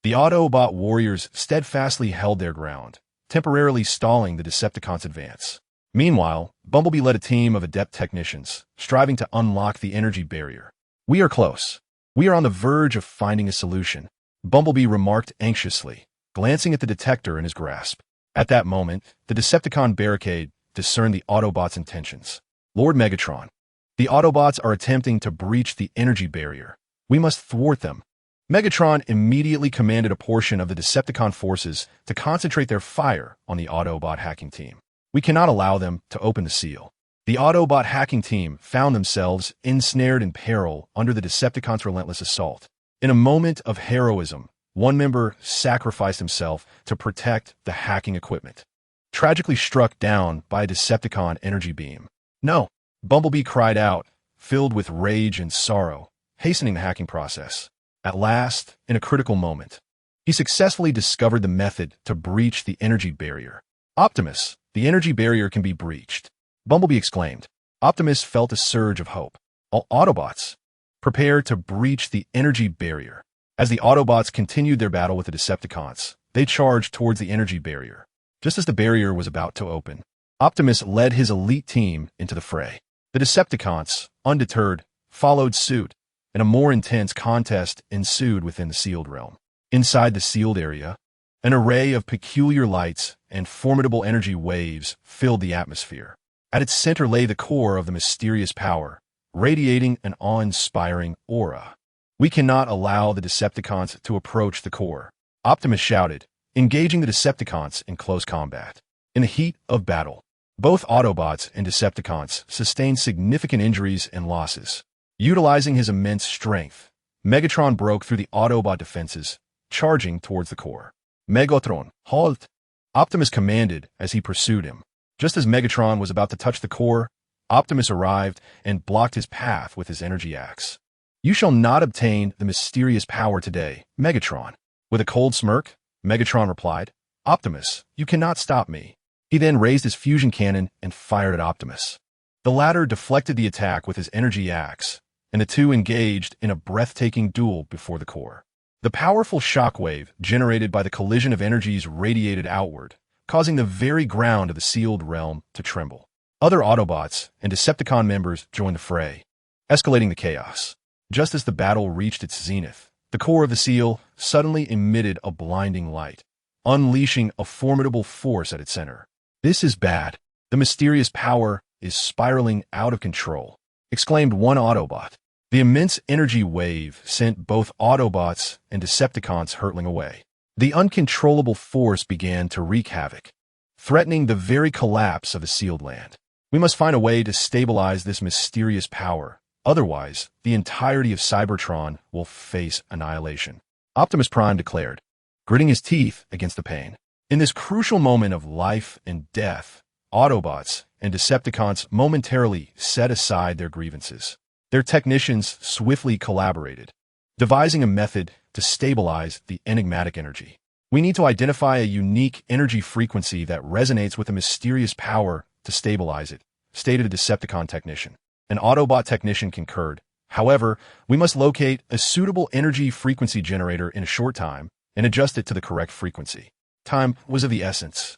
A: the Autobot warriors steadfastly held their ground, temporarily stalling the Decepticons' advance. Meanwhile, Bumblebee led a team of adept technicians, striving to unlock the energy barrier. "We are close. We are on the verge of finding a solution," Bumblebee remarked anxiously, glancing at the detector in his grasp. At that moment, the Decepticon barricade discerned the Autobots' intentions. "Lord Megatron, the Autobots are attempting to breach the energy barrier. We must thwart them." Megatron immediately commanded a portion of the Decepticon forces to concentrate their fire on the Autobot hacking team. "We cannot allow them to open the seal." The Autobot hacking team found themselves ensnared in peril under the Decepticons' relentless assault. In a moment of heroism, one member sacrificed himself to protect the hacking equipment, tragically struck down by a Decepticon energy beam. "No!" Bumblebee cried out, filled with rage and sorrow, hastening the hacking process. At last, in a critical moment, he successfully discovered the method to breach the energy barrier. "Optimus, the energy barrier can be breached," Bumblebee exclaimed. Optimus felt a surge of hope. "All Autobots, prepare to breach the energy barrier." As the Autobots continued their battle with the Decepticons, they charged towards the energy barrier. Just as the barrier was about to open, Optimus led his elite team into the fray. The Decepticons, undeterred, followed suit, and a more intense contest ensued within the sealed realm. Inside the sealed area, an array of peculiar lights and formidable energy waves filled the atmosphere. At its center lay the core of the mysterious power, radiating an awe-inspiring aura. "We cannot allow the Decepticons to approach the core," Optimus shouted, engaging the Decepticons in close combat. In the heat of battle, both Autobots and Decepticons sustained significant injuries and losses. Utilizing his immense strength, Megatron broke through the Autobot defenses, charging towards the core. "Megatron, halt!" Optimus commanded as he pursued him. Just as Megatron was about to touch the core, Optimus arrived and blocked his path with his energy axe. "You shall not obtain the mysterious power today, Megatron." With a cold smirk, Megatron replied, "Optimus, you cannot stop me." He then raised his fusion cannon and fired at Optimus. The latter deflected the attack with his energy axe, and the two engaged in a breathtaking duel before the core. The powerful shockwave generated by the collision of energies radiated outward, causing the very ground of the sealed realm to tremble. Other Autobots and Decepticon members joined the fray, escalating the chaos. Just as the battle reached its zenith, the core of the seal suddenly emitted a blinding light, unleashing a formidable force at its center. "This is bad. The mysterious power is spiraling out of control," exclaimed one Autobot. The immense energy wave sent both Autobots and Decepticons hurtling away. The uncontrollable force began to wreak havoc, threatening the very collapse of the sealed land. "We must find a way to stabilize this mysterious power. Otherwise, the entirety of Cybertron will face annihilation," Optimus Prime declared, gritting his teeth against the pain. In this crucial moment of life and death, Autobots and Decepticons momentarily set aside their grievances. Their technicians swiftly collaborated, devising a method to stabilize the enigmatic energy. "We need to identify a unique energy frequency that resonates with the mysterious power to stabilize it," stated a Decepticon technician. An Autobot technician concurred. "However, we must locate a suitable energy frequency generator in a short time and adjust it to the correct frequency." Time was of the essence,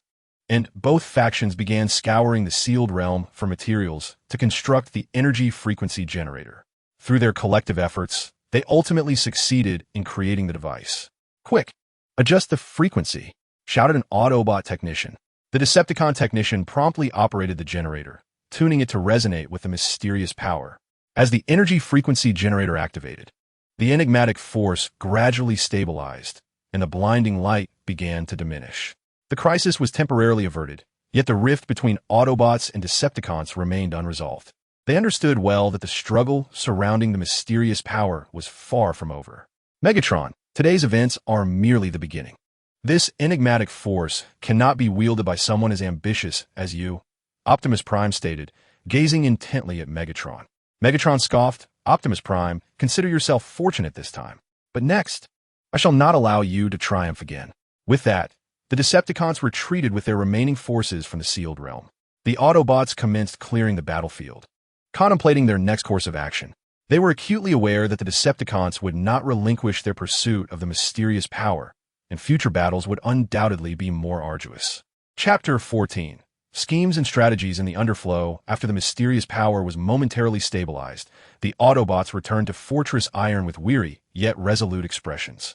A: and both factions began scouring the sealed realm for materials to construct the energy frequency generator. Through their collective efforts, they ultimately succeeded in creating the device. "Quick, adjust the frequency," shouted an Autobot technician. The Decepticon technician promptly operated the generator, tuning it to resonate with the mysterious power. As the energy frequency generator activated, the enigmatic force gradually stabilized, and the blinding light began to diminish. The crisis was temporarily averted, yet the rift between Autobots and Decepticons remained unresolved. They understood well that the struggle surrounding the mysterious power was far from over. "Megatron, today's events are merely the beginning. This enigmatic force cannot be wielded by someone as ambitious as you," Optimus Prime stated, gazing intently at Megatron. Megatron scoffed. "Optimus Prime, consider yourself fortunate this time. But next, I shall not allow you to triumph again." With that, the Decepticons retreated with their remaining forces from the sealed realm. The Autobots commenced clearing the battlefield, contemplating their next course of action. They were acutely aware that the Decepticons would not relinquish their pursuit of the mysterious power, and future battles would undoubtedly be more arduous. Chapter 14. Schemes and strategies in the underflow. After the mysterious power was momentarily stabilized, the Autobots returned to Fortress Iron with weary, yet resolute expressions.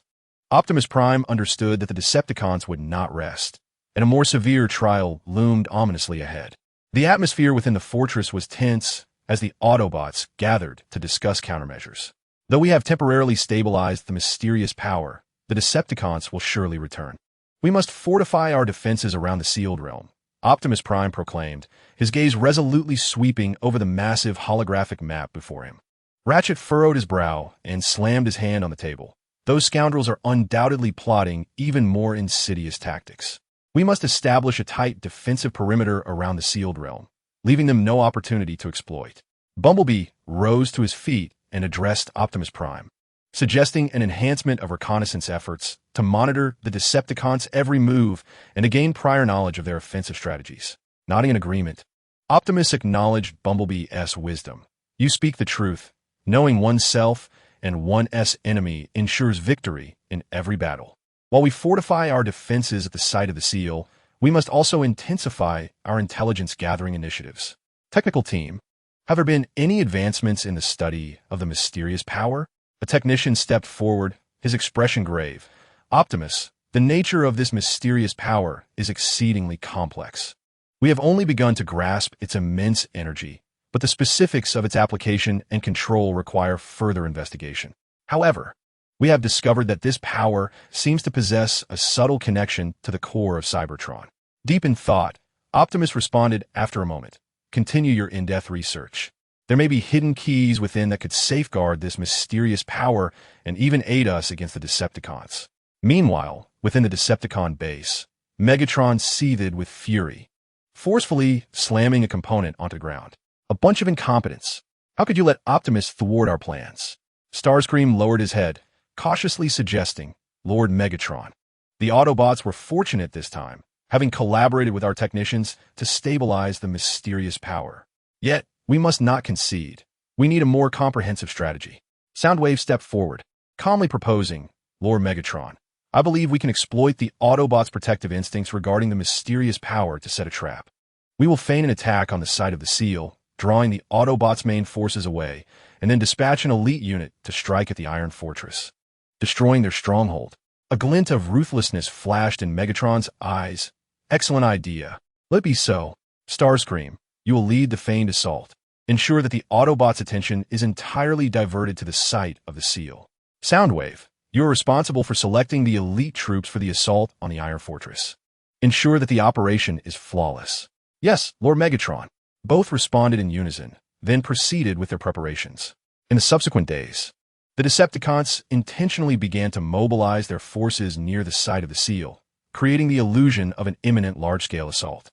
A: Optimus Prime understood that the Decepticons would not rest, and a more severe trial loomed ominously ahead. The atmosphere within the fortress was tense as the Autobots gathered to discuss countermeasures. "Though we have temporarily stabilized the mysterious power, the Decepticons will surely return. We must fortify our defenses around the sealed realm," Optimus Prime proclaimed, his gaze resolutely sweeping over the massive holographic map before him. Ratchet furrowed his brow and slammed his hand on the table. "Those scoundrels are undoubtedly plotting even more insidious tactics. We must establish a tight defensive perimeter around the sealed realm, leaving them no opportunity to exploit." Bumblebee rose to his feet and addressed Optimus Prime, suggesting an enhancement of reconnaissance efforts to monitor the Decepticons' every move and to gain prior knowledge of their offensive strategies. Nodding in agreement, Optimus acknowledged Bumblebee's wisdom. "You speak the truth. Knowing oneself and one's enemy ensures victory in every battle. While we fortify our defenses at the site of the seal, we must also intensify our intelligence-gathering initiatives." Technical team, have there been any advancements in the study of the mysterious power? A technician stepped forward, his expression grave. "Optimus, the nature of this mysterious power is exceedingly complex. We have only begun to grasp its immense energy, but the specifics of its application and control require further investigation. However, we have discovered that this power seems to possess a subtle connection to the core of Cybertron." Deep in thought, Optimus responded after a moment. "Continue your in-depth research. There may be hidden keys within that could safeguard this mysterious power and even aid us against the Decepticons." Meanwhile, within the Decepticon base, Megatron seethed with fury, forcefully slamming a component onto the ground. "A bunch of incompetence. How could you let Optimus thwart our plans?" Starscream lowered his head, cautiously suggesting, "Lord Megatron, the Autobots were fortunate this time, having collaborated with our technicians to stabilize the mysterious power. Yet, we must not concede. We need a more comprehensive strategy." Soundwave stepped forward, calmly proposing, "Lord Megatron, I believe we can exploit the Autobots' protective instincts regarding the mysterious power to set a trap. We will feign an attack on the site of the seal, drawing the Autobots' main forces away, and then dispatch an elite unit to strike at the Iron Fortress, destroying their stronghold. A glint of ruthlessness flashed in Megatron's eyes. Excellent idea. Let it be so. Starscream, you will lead the feigned assault. Ensure that the Autobots' attention is entirely diverted to the site of the seal. Soundwave, you are responsible for selecting the elite troops for the assault on the Iron Fortress. Ensure that the operation is flawless. Yes, Lord Megatron. Both responded in unison, then proceeded with their preparations. In the subsequent days, the Decepticons intentionally began to mobilize their forces near the site of the seal, creating the illusion of an imminent large-scale assault.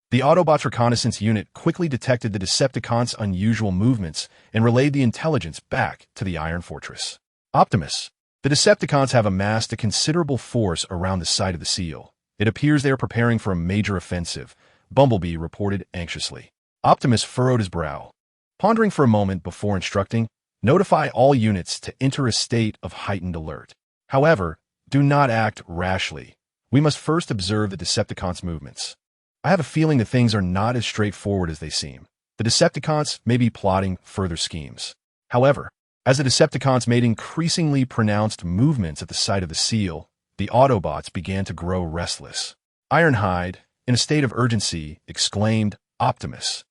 A: The Autobots' reconnaissance unit quickly detected the Decepticons' unusual movements and relayed the intelligence back to the Iron Fortress. Optimus, the Decepticons have amassed a considerable force around the site of the seal. It appears they are preparing for a major offensive, Bumblebee reported anxiously. Optimus furrowed his brow, pondering for a moment before instructing, notify all units to enter a state of heightened alert. However, do not act rashly. We must first observe the Decepticons' movements. I have a feeling that things are not as straightforward as they seem. The Decepticons may be plotting further schemes. However, as the Decepticons made increasingly pronounced movements at the site of the seal, the Autobots began to grow restless. Ironhide, in a state of urgency, exclaimed, Optimus,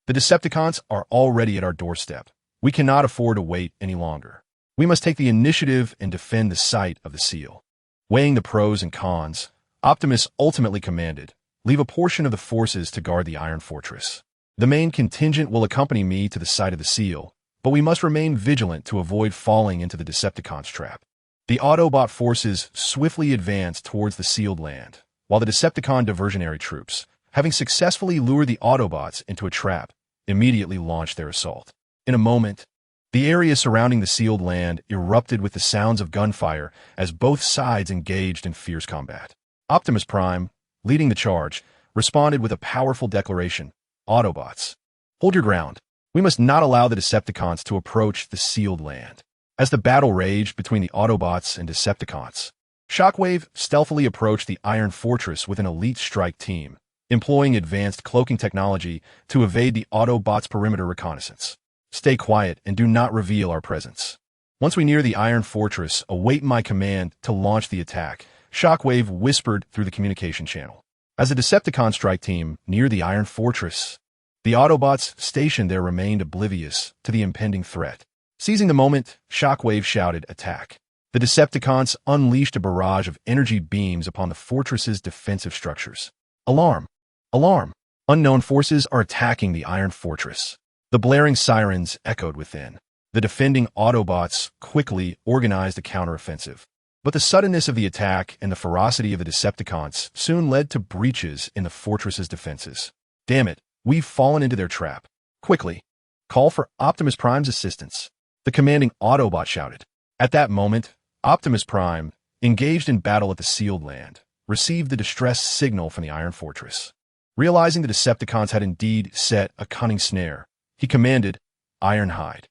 A: the Decepticons are already at our doorstep. We cannot afford to wait any longer. We must take the initiative and defend the site of the seal. Weighing the pros and cons, Optimus ultimately commanded, leave a portion of the forces to guard the Iron Fortress. The main contingent will accompany me to the site of the seal, but we must remain vigilant to avoid falling into the Decepticons' trap. The Autobot forces swiftly advanced towards the sealed land, while the Decepticon diversionary troops, having successfully lured the Autobots into a trap, immediately launched their assault. In a moment, the area surrounding the sealed land erupted with the sounds of gunfire as both sides engaged in fierce combat. Optimus Prime, leading the charge, responded with a powerful declaration, Autobots, hold your ground. We must not allow the Decepticons to approach the sealed land. As the battle raged between the Autobots and Decepticons, Shockwave stealthily approached the Iron Fortress with an elite strike team, employing advanced cloaking technology to evade the Autobots' perimeter reconnaissance. Stay quiet and do not reveal our presence. Once we near the Iron Fortress, await my command to launch the attack, Shockwave whispered through the communication channel. As the Decepticon strike team neared the Iron Fortress, the Autobots stationed there remained oblivious to the impending threat. Seizing the moment, Shockwave shouted, attack. The Decepticons unleashed a barrage of energy beams upon the fortress's defensive structures. Alarm! Alarm! Unknown forces are attacking the Iron Fortress. The blaring sirens echoed within. The defending Autobots quickly organized a counteroffensive. But the suddenness of the attack and the ferocity of the Decepticons soon led to breaches in the fortress's defenses. Damn it, we've fallen into their trap. Quickly, call for Optimus Prime's assistance. The commanding Autobot shouted. At that moment, Optimus Prime, engaged in battle at the sealed land, received the distress signal from the Iron Fortress. Realizing the Decepticons had indeed set a cunning snare, he commanded, Ironhide,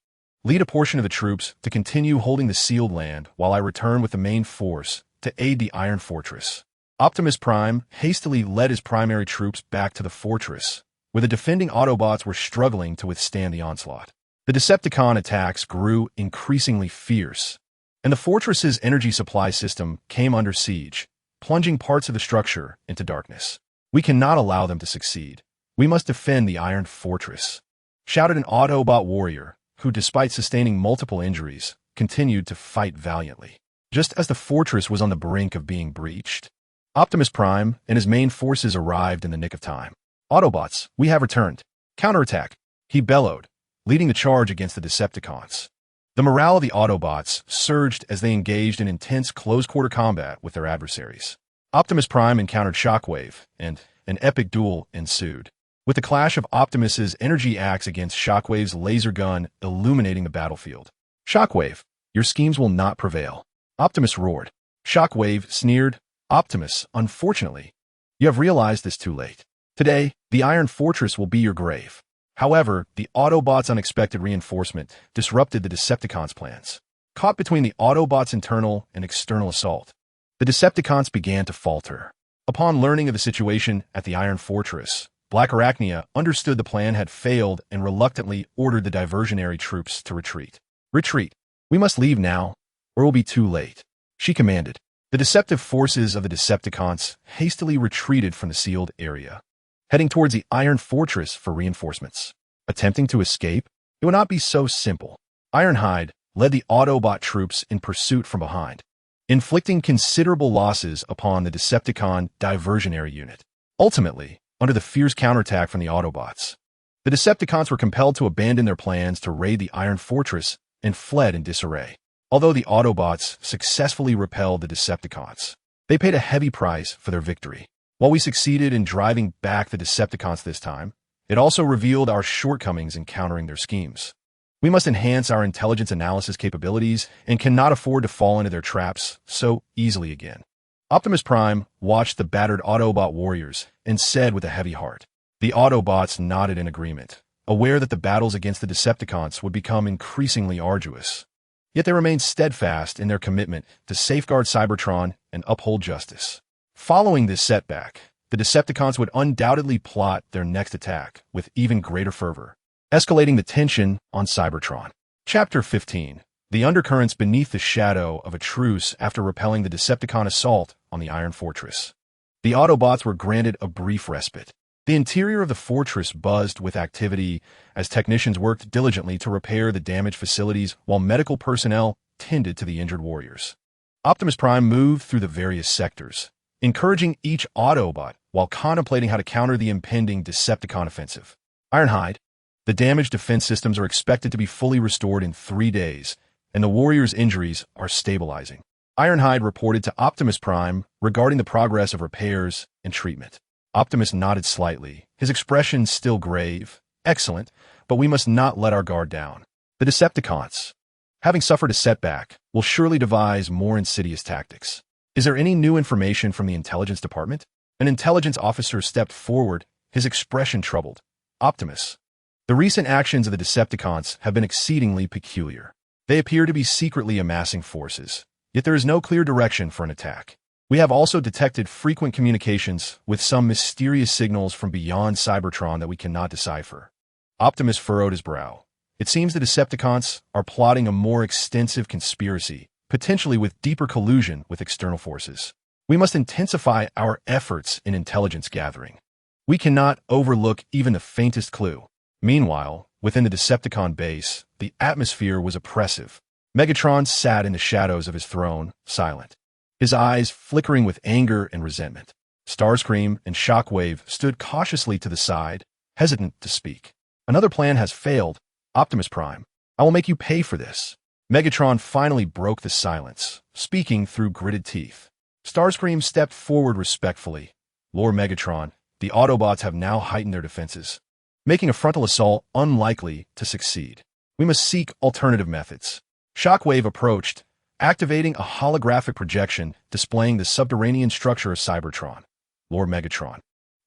A: lead a portion of the troops to continue holding the sealed land while I return with the main force to aid the Iron Fortress. Optimus Prime hastily led his primary troops back to the fortress, where the defending Autobots were struggling to withstand the onslaught. The Decepticon attacks grew increasingly fierce, and the fortress's energy supply system came under siege, plunging parts of the structure into darkness. We cannot allow them to succeed. We must defend the Iron Fortress, shouted an Autobot warrior who, despite sustaining multiple injuries, continued to fight valiantly. Just as the fortress was on the brink of being breached, Optimus Prime and his main forces arrived in the nick of time. Autobots, we have returned. Counterattack, he bellowed, leading the charge against the Decepticons. The morale of the Autobots surged as they engaged in intense close-quarter combat with their adversaries. Optimus Prime encountered Shockwave, and an epic duel ensued, with the clash of Optimus's energy axe against Shockwave's laser gun illuminating the battlefield. Shockwave, your schemes will not prevail. Optimus roared. Shockwave sneered. Optimus, unfortunately, you have realized this too late. Today, the Iron Fortress will be your grave. However, the Autobots' unexpected reinforcement disrupted the Decepticons' plans. Caught between the Autobots' internal and external assault, the Decepticons began to falter. Upon learning of the situation at the Iron Fortress, Black Arachnia understood the plan had failed and reluctantly ordered the diversionary troops to retreat. Retreat. We must leave now, or it will be too late, she commanded. The deceptive forces of the Decepticons hastily retreated from the sealed area, heading towards the Iron Fortress for reinforcements. Attempting to escape? It would not be so simple. Ironhide led the Autobot troops in pursuit from behind, inflicting considerable losses upon the Decepticon diversionary unit. Ultimately, under the fierce counterattack from the Autobots, the Decepticons were compelled to abandon their plans to raid the Iron Fortress and fled in disarray. Although the Autobots successfully repelled the Decepticons, they paid a heavy price for their victory. While we succeeded in driving back the Decepticons this time, it also revealed our shortcomings in countering their schemes. We must enhance our intelligence analysis capabilities and cannot afford to fall into their traps so easily again. Optimus Prime watched the battered Autobot warriors and said with a heavy heart. The Autobots nodded in agreement, aware that the battles against the Decepticons would become increasingly arduous. Yet they remained steadfast in their commitment to safeguard Cybertron and uphold justice. Following this setback, the Decepticons would undoubtedly plot their next attack with even greater fervor, escalating the tension on Cybertron. Chapter 15. The undercurrents beneath the shadow of a truce after repelling the Decepticon assault on the Iron Fortress. The Autobots were granted a brief respite. The interior of the fortress buzzed with activity as technicians worked diligently to repair the damaged facilities while medical personnel tended to the injured warriors. Optimus Prime moved through the various sectors, encouraging each Autobot while contemplating how to counter the impending Decepticon offensive. Ironhide, the damaged defense systems are expected to be fully restored in 3 days, and the warriors' injuries are stabilizing. Ironhide reported to Optimus Prime regarding the progress of repairs and treatment. Optimus nodded slightly, his expression still grave. Excellent, but we must not let our guard down. The Decepticons, having suffered a setback, will surely devise more insidious tactics. Is there any new information from the intelligence department? An intelligence officer stepped forward, his expression troubled. Optimus, the recent actions of the Decepticons have been exceedingly peculiar. They appear to be secretly amassing forces, yet there is no clear direction for an attack. We have also detected frequent communications with some mysterious signals from beyond Cybertron that we cannot decipher. Optimus furrowed his brow. It seems the Decepticons are plotting a more extensive conspiracy, potentially with deeper collusion with external forces. We must intensify our efforts in intelligence gathering. We cannot overlook even the faintest clue. Meanwhile, within the Decepticon base, the atmosphere was oppressive. Megatron sat in the shadows of his throne, silent, his eyes flickering with anger and resentment. Starscream and Shockwave stood cautiously to the side, hesitant to speak. Another plan has failed, Optimus Prime. I will make you pay for this. Megatron finally broke the silence, speaking through gritted teeth. Starscream stepped forward respectfully. Lord Megatron, the Autobots have now heightened their defenses, making a frontal assault unlikely to succeed. We must seek alternative methods. Shockwave approached, activating a holographic projection displaying the subterranean structure of Cybertron. Lord Megatron,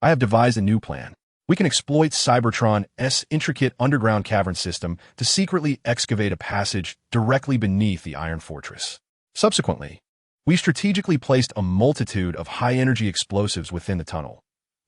A: I have devised a new plan. We can exploit Cybertron's intricate underground cavern system to secretly excavate a passage directly beneath the Iron Fortress. Subsequently, we strategically placed a multitude of high-energy explosives within the tunnel.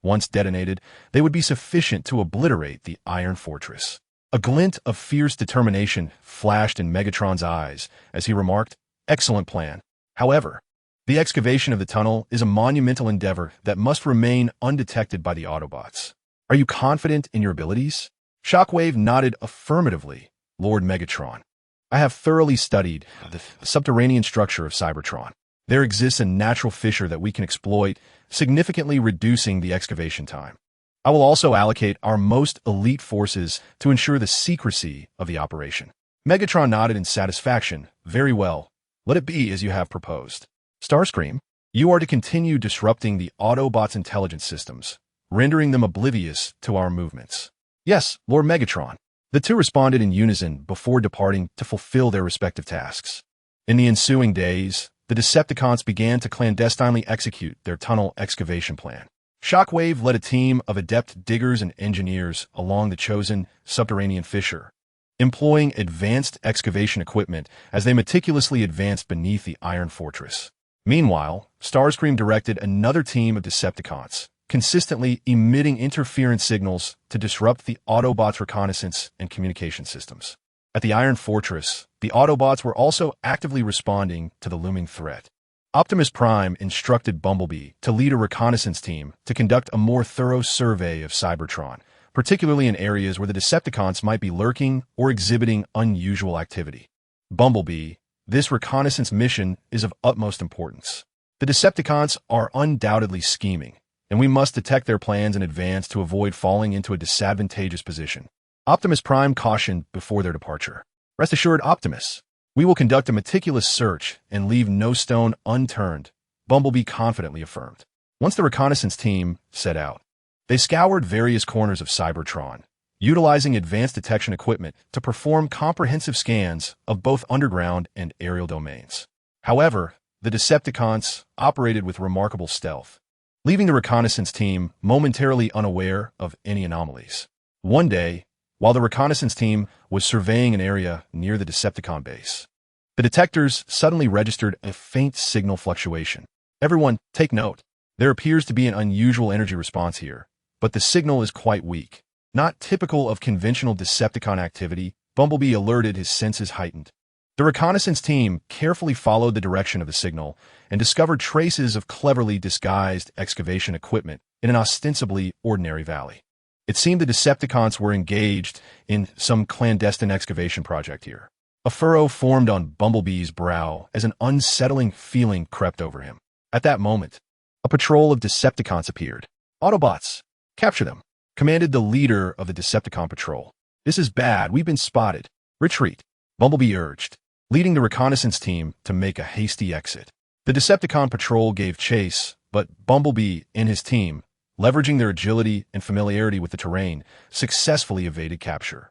A: Once detonated, they would be sufficient to obliterate the Iron Fortress. A glint of fierce determination flashed in Megatron's eyes as he remarked, "Excellent plan. However, the excavation of the tunnel is a monumental endeavor that must remain undetected by the Autobots. Are you confident in your abilities?" Shockwave nodded affirmatively. Lord Megatron, I have thoroughly studied the subterranean structure of Cybertron. There exists a natural fissure that we can exploit, significantly reducing the excavation time. I will also allocate our most elite forces to ensure the secrecy of the operation. Megatron nodded in satisfaction. Very well. Let it be as you have proposed. Starscream, you are to continue disrupting the Autobots' intelligence systems, rendering them oblivious to our movements. Yes, Lord Megatron. The two responded in unison before departing to fulfill their respective tasks. In the ensuing days, the Decepticons began to clandestinely execute their tunnel excavation plan. Shockwave led a team of adept diggers and engineers along the chosen subterranean fissure, employing advanced excavation equipment as they meticulously advanced beneath the Iron Fortress. Meanwhile, Starscream directed another team of Decepticons, consistently emitting interference signals to disrupt the Autobots' reconnaissance and communication systems. At the Iron Fortress, the Autobots were also actively responding to the looming threat. Optimus Prime instructed Bumblebee to lead a reconnaissance team to conduct a more thorough survey of Cybertron, particularly in areas where the Decepticons might be lurking or exhibiting unusual activity. Bumblebee, this reconnaissance mission is of utmost importance. The Decepticons are undoubtedly scheming, and we must detect their plans in advance to avoid falling into a disadvantageous position. Optimus Prime cautioned before their departure. Rest assured, Optimus, we will conduct a meticulous search and leave no stone unturned, Bumblebee confidently affirmed. Once the reconnaissance team set out, they scoured various corners of Cybertron, utilizing advanced detection equipment to perform comprehensive scans of both underground and aerial domains. However, the Decepticons operated with remarkable stealth, leaving the reconnaissance team momentarily unaware of any anomalies. One day, while the reconnaissance team was surveying an area near the Decepticon base, the detectors suddenly registered a faint signal fluctuation. Everyone, take note. There appears to be an unusual energy response here, but the signal is quite weak. Not typical of conventional Decepticon activity, Bumblebee alerted, his senses heightened. The reconnaissance team carefully followed the direction of the signal and discovered traces of cleverly disguised excavation equipment in an ostensibly ordinary valley. It seemed the Decepticons were engaged in some clandestine excavation project here. A furrow formed on Bumblebee's brow as an unsettling feeling crept over him. At that moment, a patrol of Decepticons appeared. "Autobots, capture them," commanded the leader of the Decepticon patrol. "This is bad. We've been spotted. Retreat," Bumblebee urged, leading the reconnaissance team to make a hasty exit. The Decepticon patrol gave chase, but Bumblebee and his team, leveraging their agility and familiarity with the terrain, successfully evaded capture.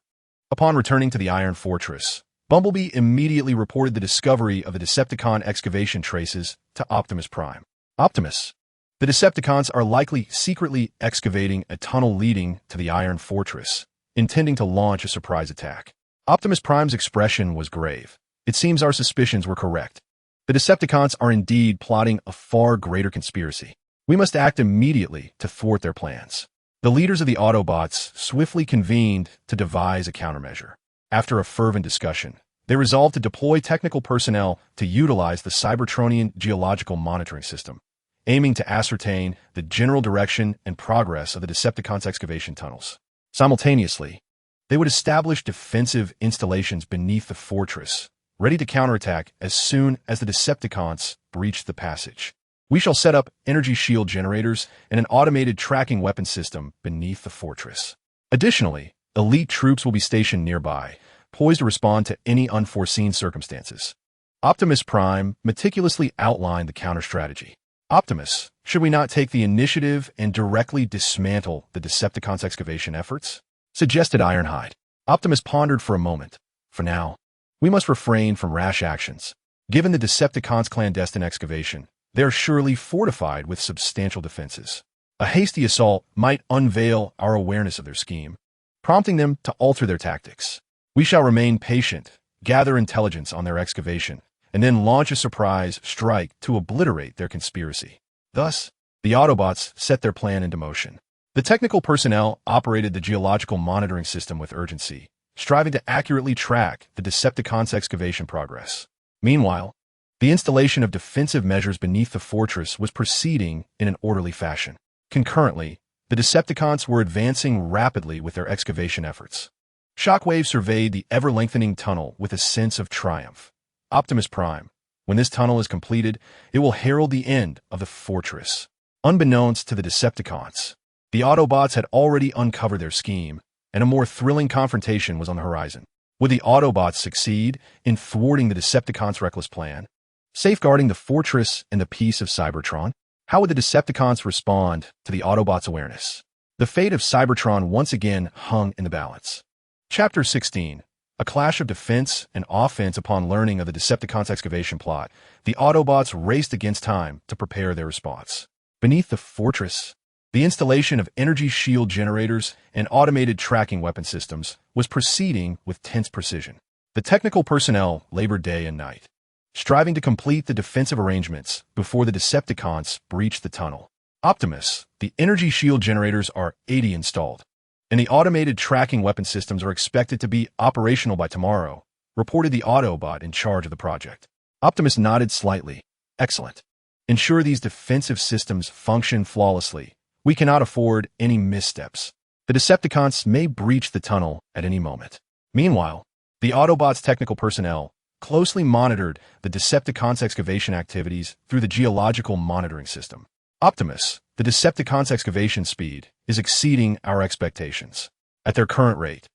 A: Upon returning to the Iron Fortress, Bumblebee immediately reported the discovery of the Decepticon excavation traces to Optimus Prime. "Optimus, the Decepticons are likely secretly excavating a tunnel leading to the Iron Fortress, intending to launch a surprise attack." Optimus Prime's expression was grave. "It seems our suspicions were correct. The Decepticons are indeed plotting a far greater conspiracy. We must act immediately to thwart their plans." The leaders of the Autobots swiftly convened to devise a countermeasure. After a fervent discussion, they resolved to deploy technical personnel to utilize the Cybertronian geological monitoring system, aiming to ascertain the general direction and progress of the Decepticons' excavation tunnels. Simultaneously, they would establish defensive installations beneath the fortress, ready to counterattack as soon as the Decepticons breached the passage. "We shall set up energy shield generators and an automated tracking weapon system beneath the fortress. Additionally, elite troops will be stationed nearby, poised to respond to any unforeseen circumstances." Optimus Prime meticulously outlined the counter-strategy. "Optimus, should we not take the initiative and directly dismantle the Decepticons' excavation efforts?" suggested Ironhide. Optimus pondered for a moment. "For now, we must refrain from rash actions. Given the Decepticons' clandestine excavation, they are surely fortified with substantial defenses. A hasty assault might unveil our awareness of their scheme, prompting them to alter their tactics. We shall remain patient, gather intelligence on their excavation, and then launch a surprise strike to obliterate their conspiracy." Thus, the Autobots set their plan into motion. The technical personnel operated the geological monitoring system with urgency, striving to accurately track the Decepticons' excavation progress. Meanwhile, the installation of defensive measures beneath the fortress was proceeding in an orderly fashion. Concurrently, the Decepticons were advancing rapidly with their excavation efforts. Shockwave surveyed the ever-lengthening tunnel with a sense of triumph. "Optimus Prime, when this tunnel is completed, it will herald the end of the fortress." Unbeknownst to the Decepticons, the Autobots had already uncovered their scheme, and a more thrilling confrontation was on the horizon. Would the Autobots succeed in thwarting the Decepticons' reckless plan, safeguarding the fortress and the peace of Cybertron? How would the Decepticons respond to the Autobots' awareness? The fate of Cybertron once again hung in the balance. Chapter 16. A clash of defense and offense. Upon learning of the Decepticons' excavation plot, the Autobots raced against time to prepare their response. Beneath the fortress, the installation of energy shield generators and automated tracking weapon systems was proceeding with tense precision. The technical personnel labored day and night, striving to complete the defensive arrangements before the Decepticons breached the tunnel. Optimus, the energy shield generators are 80 installed, and the automated tracking weapon systems are expected to be operational by tomorrow, reported the Autobot in charge of the project. Optimus nodded slightly. Excellent. Ensure these defensive systems function flawlessly. We cannot afford any missteps. The Decepticons may breach the tunnel at any moment. Meanwhile, the Autobots' technical personnel closely monitored the Decepticons' excavation activities through the geological monitoring system. Optimus, the Decepticons' excavation speed is exceeding our expectations. At their current rate,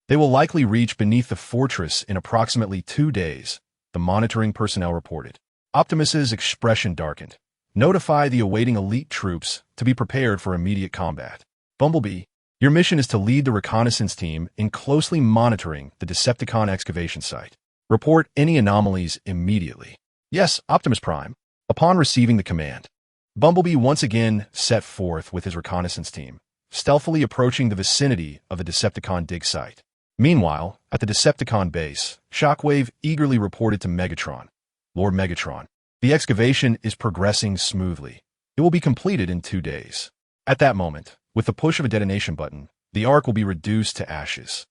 A: they will likely reach beneath the fortress in approximately 2 days, the monitoring personnel reported. Optimus's expression darkened. Notify the awaiting elite troops to be prepared for immediate combat. Bumblebee, your mission is to lead the reconnaissance team in closely monitoring the Decepticon excavation site. Report any anomalies immediately. Yes, Optimus Prime. Upon receiving the command, Bumblebee once again set forth with his reconnaissance team, stealthily approaching the vicinity of the Decepticon dig site. Meanwhile, at the Decepticon base, Shockwave eagerly reported to Megatron. Lord Megatron, the excavation is progressing smoothly. It will be completed in 2 days. At that moment, with the push of a detonation button, the Ark will be reduced to ashes.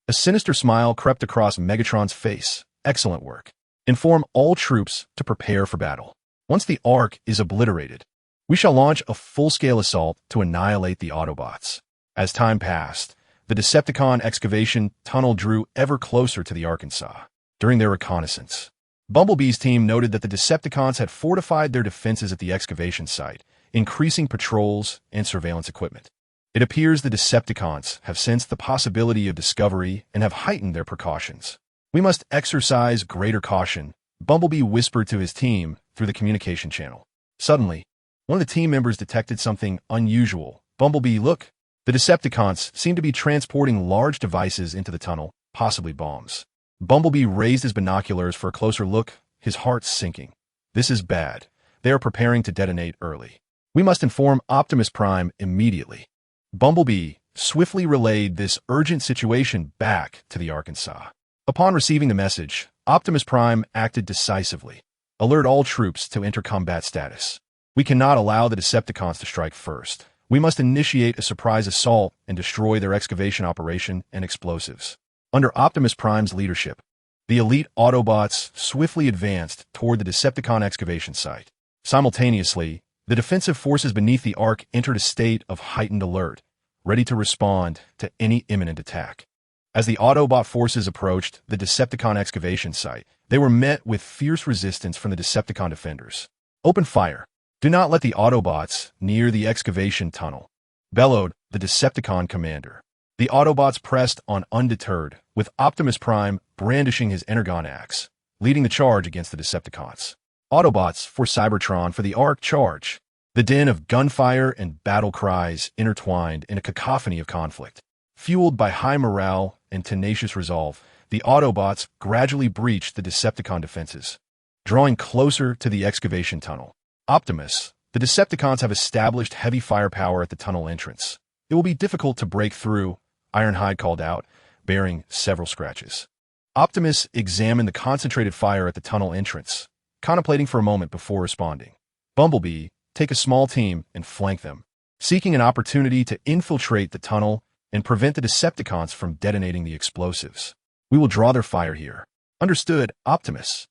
A: A sinister smile crept across Megatron's face. Excellent work. Inform all troops to prepare for battle. Once the Ark is obliterated, we shall launch a full-scale assault to annihilate the Autobots. As time passed, the Decepticon excavation tunnel drew ever closer to the Arkansas. During their reconnaissance, Bumblebee's team noted that the Decepticons had fortified their defenses at the excavation site, increasing patrols and surveillance equipment. It appears the Decepticons have sensed the possibility of discovery and have heightened their precautions. We must exercise greater caution, Bumblebee whispered to his team through the communication channel. Suddenly, one of the team members detected something unusual. Bumblebee, look! The Decepticons seem to be transporting large devices into the tunnel, possibly bombs. Bumblebee raised his binoculars for a closer look, his heart sinking. This is bad. They are preparing to detonate early. We must inform Optimus Prime immediately. Bumblebee swiftly relayed this urgent situation back to the Arkansas. Upon receiving the message, Optimus Prime acted decisively. Alert all troops to enter combat status. We cannot allow the Decepticons to strike first. We must initiate a surprise assault and destroy their excavation operation and explosives. Under Optimus Prime's leadership, the elite Autobots swiftly advanced toward the Decepticon excavation site. Simultaneously, the defensive forces beneath the Ark entered a state of heightened alert, ready to respond to any imminent attack. As the Autobot forces approached the Decepticon excavation site, they were met with fierce resistance from the Decepticon defenders. Open fire. Do not let the Autobots near the excavation tunnel, bellowed the Decepticon commander. The Autobots pressed on undeterred, with Optimus Prime brandishing his energon axe, leading the charge against the Decepticons. Autobots for Cybertron for the Ark charge. The din of gunfire and battle cries intertwined in a cacophony of conflict. Fueled by high morale and tenacious resolve, the Autobots gradually breached the Decepticon defenses, drawing closer to the excavation tunnel. Optimus, the Decepticons have established heavy firepower at the tunnel entrance. It will be difficult to break through, Ironhide called out, bearing several scratches. Optimus examined the concentrated fire at the tunnel entrance, contemplating for a moment before responding. Bumblebee, take a small team and flank them, seeking an opportunity to infiltrate the tunnel and prevent the Decepticons from detonating the explosives. We will draw their fire here. Understood, Optimus.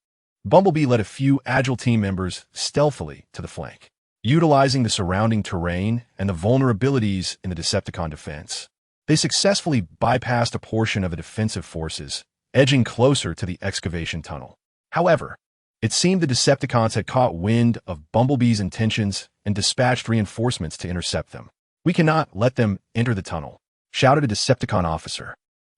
A: Bumblebee led a few agile team members stealthily to the flank, utilizing the surrounding terrain and the vulnerabilities in the Decepticon defense. They successfully bypassed a portion of the defensive forces, edging closer to the excavation tunnel. However, it seemed the Decepticons had caught wind of Bumblebee's intentions and dispatched reinforcements to intercept them. We cannot let them enter the tunnel, shouted a Decepticon officer.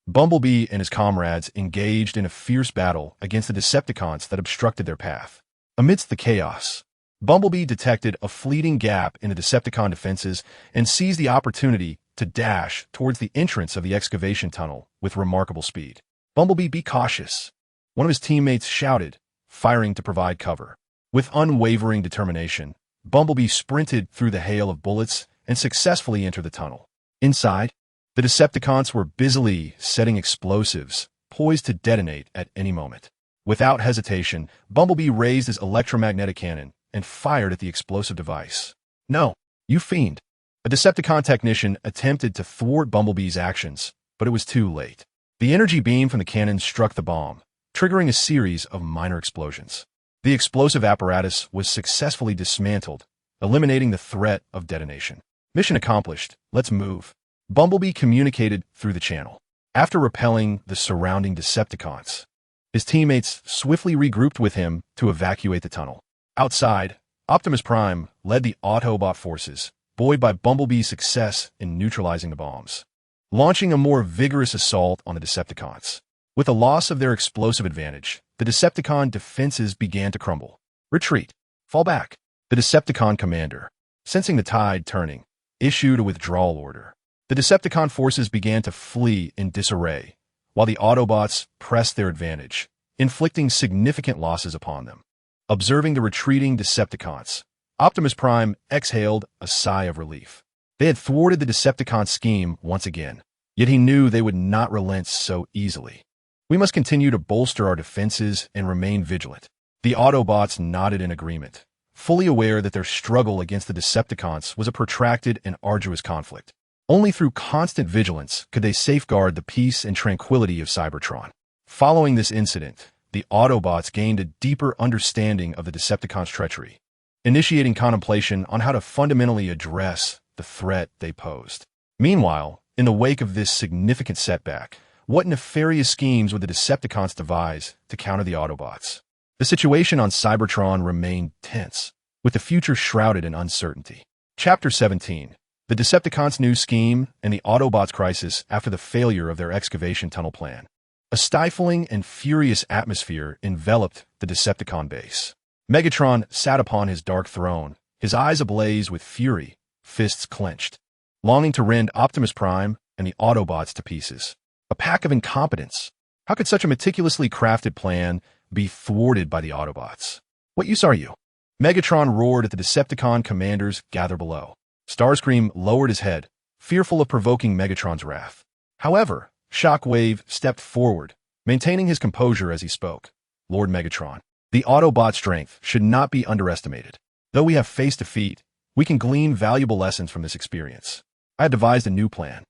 A: Bumblebee and his comrades engaged in a fierce battle against the Decepticons that obstructed their path. Amidst the chaos, Bumblebee detected a fleeting gap in the Decepticon defenses and seized the opportunity to dash towards the entrance of the excavation tunnel with remarkable speed. Bumblebee, be cautious, one of his teammates shouted, firing to provide cover. With unwavering determination, Bumblebee sprinted through the hail of bullets and successfully entered the tunnel. Inside, the Decepticons were busily setting explosives, poised to detonate at any moment. Without hesitation, Bumblebee raised his electromagnetic cannon and fired at the explosive device. No, You fiend! A Decepticon technician attempted to thwart Bumblebee's actions, but it was too late. The energy beam from the cannon struck the bomb, triggering a series of minor explosions. The explosive apparatus was successfully dismantled, eliminating the threat of detonation. Mission accomplished. Let's move. Bumblebee communicated through the channel. After repelling the surrounding Decepticons, his teammates swiftly regrouped with him to evacuate the tunnel. Outside, Optimus Prime led the Autobot forces, buoyed by Bumblebee's success in neutralizing the bombs, launching a more vigorous assault on the Decepticons. With the loss of their explosive advantage, the Decepticon defenses began to crumble. Retreat. Fall back. The Decepticon commander, sensing the tide turning, issued a withdrawal order. The Decepticon forces began to flee in disarray, while the Autobots pressed their advantage, inflicting significant losses upon them. Observing the retreating Decepticons, Optimus Prime exhaled a sigh of relief. They had thwarted the Decepticon scheme once again, yet he knew they would not relent so easily. We must continue to bolster our defenses and remain vigilant. The Autobots nodded in agreement, fully aware that their struggle against the Decepticons was a protracted and arduous conflict. Only through constant vigilance could they safeguard the peace and tranquility of Cybertron. Following this incident, the Autobots gained a deeper understanding of the Decepticons' treachery, initiating contemplation on how to fundamentally address the threat they posed. Meanwhile, in the wake of this significant setback, what nefarious schemes would the Decepticons devise to counter the Autobots? The situation on Cybertron remained tense, with the future shrouded in uncertainty. Chapter 17. The Decepticons' new scheme and the Autobots' crisis after the failure of their excavation tunnel plan. A stifling and furious atmosphere enveloped the Decepticon base. Megatron sat upon his dark throne, his eyes ablaze with fury, fists clenched, longing to rend Optimus Prime and the Autobots to pieces. A pack of incompetents. How could such a meticulously crafted plan be thwarted by the Autobots? What use are you? Megatron roared at the Decepticon commanders gathered below. Starscream lowered his head, fearful of provoking Megatron's wrath. However, Shockwave stepped forward, maintaining his composure as he spoke. Lord Megatron, the Autobot strength should not be underestimated. Though we have faced defeat, we can glean valuable lessons from this experience. I have devised a new plan.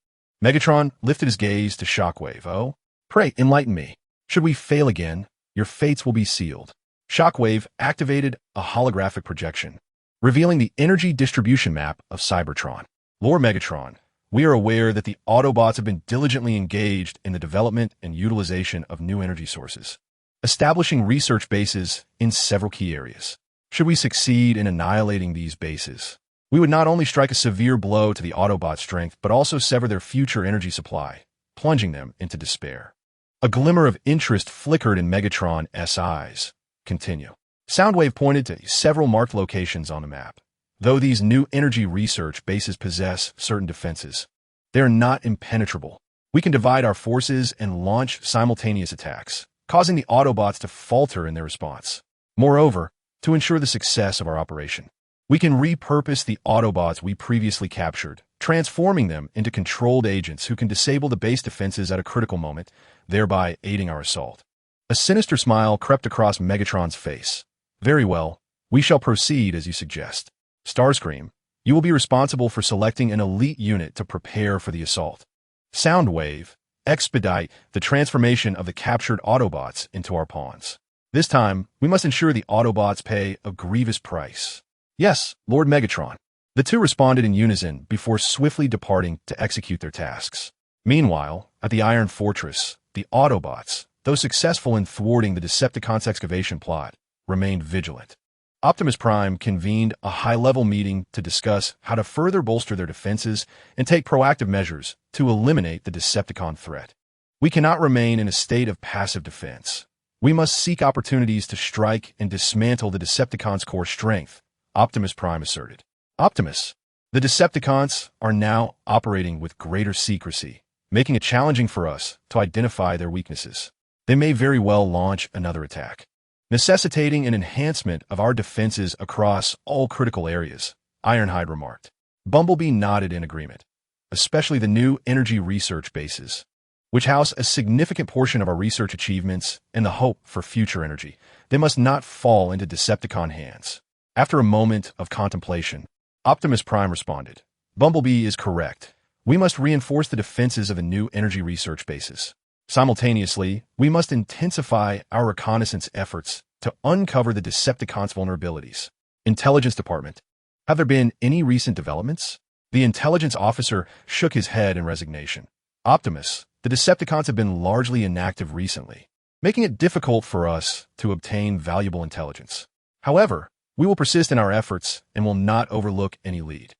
A: Megatron lifted his gaze to Shockwave. Oh, pray enlighten me. Should we fail again, your fates will be sealed. Shockwave activated a holographic projection, revealing the energy distribution map of Cybertron. Lord Megatron, we are aware that the Autobots have been diligently engaged in the development and utilization of new energy sources, establishing research bases in several key areas. Should we succeed in annihilating these bases, we would not only strike a severe blow to the Autobot strength, but also sever their future energy supply, plunging them into despair. A glimmer of interest flickered in Megatron's eyes. Continue. Soundwave pointed to several marked locations on the map. Though these new energy research bases possess certain defenses, they are not impenetrable. We can divide our forces and launch simultaneous attacks, causing the Autobots to falter in their response. Moreover, to ensure the success of our operation, we can repurpose the Autobots we previously captured, transforming them into controlled agents who can disable the base defenses at a critical moment, thereby aiding our assault. A sinister smile crept across Megatron's face. Very well, we shall proceed as you suggest. Starscream, you will be responsible for selecting an elite unit to prepare for the assault. Soundwave, expedite the transformation of the captured Autobots into our pawns. This time, we must ensure the Autobots pay a grievous price. Yes, Lord Megatron. The two responded in unison before swiftly departing to execute their tasks. Meanwhile, at the Iron Fortress, the Autobots, though successful in thwarting the Decepticons' excavation plot, remained vigilant. Optimus Prime convened a high-level meeting to discuss how to further bolster their defenses and take proactive measures to eliminate the Decepticon threat. We cannot remain in a state of passive defense. We must seek opportunities to strike and dismantle the Decepticons' core strength, Optimus Prime asserted. Optimus, the Decepticons are now operating with greater secrecy, making it challenging for us to identify their weaknesses. They may very well launch another attack, necessitating an enhancement of our defenses across all critical areas, Ironhide remarked. Bumblebee nodded in agreement, especially the new energy research bases, which house a significant portion of our research achievements and the hope for future energy. They must not fall into Decepticon hands. After a moment of contemplation, Optimus Prime responded. Bumblebee is correct. We must reinforce the defenses of the new energy research bases. Simultaneously, we must intensify our reconnaissance efforts to uncover the Decepticons' vulnerabilities. Intelligence Department. Have there been any recent developments? The intelligence officer shook his head in resignation. Optimus, the Decepticons have been largely inactive recently, making it difficult for us to obtain valuable intelligence. However, we will persist in our efforts and will not overlook any lead.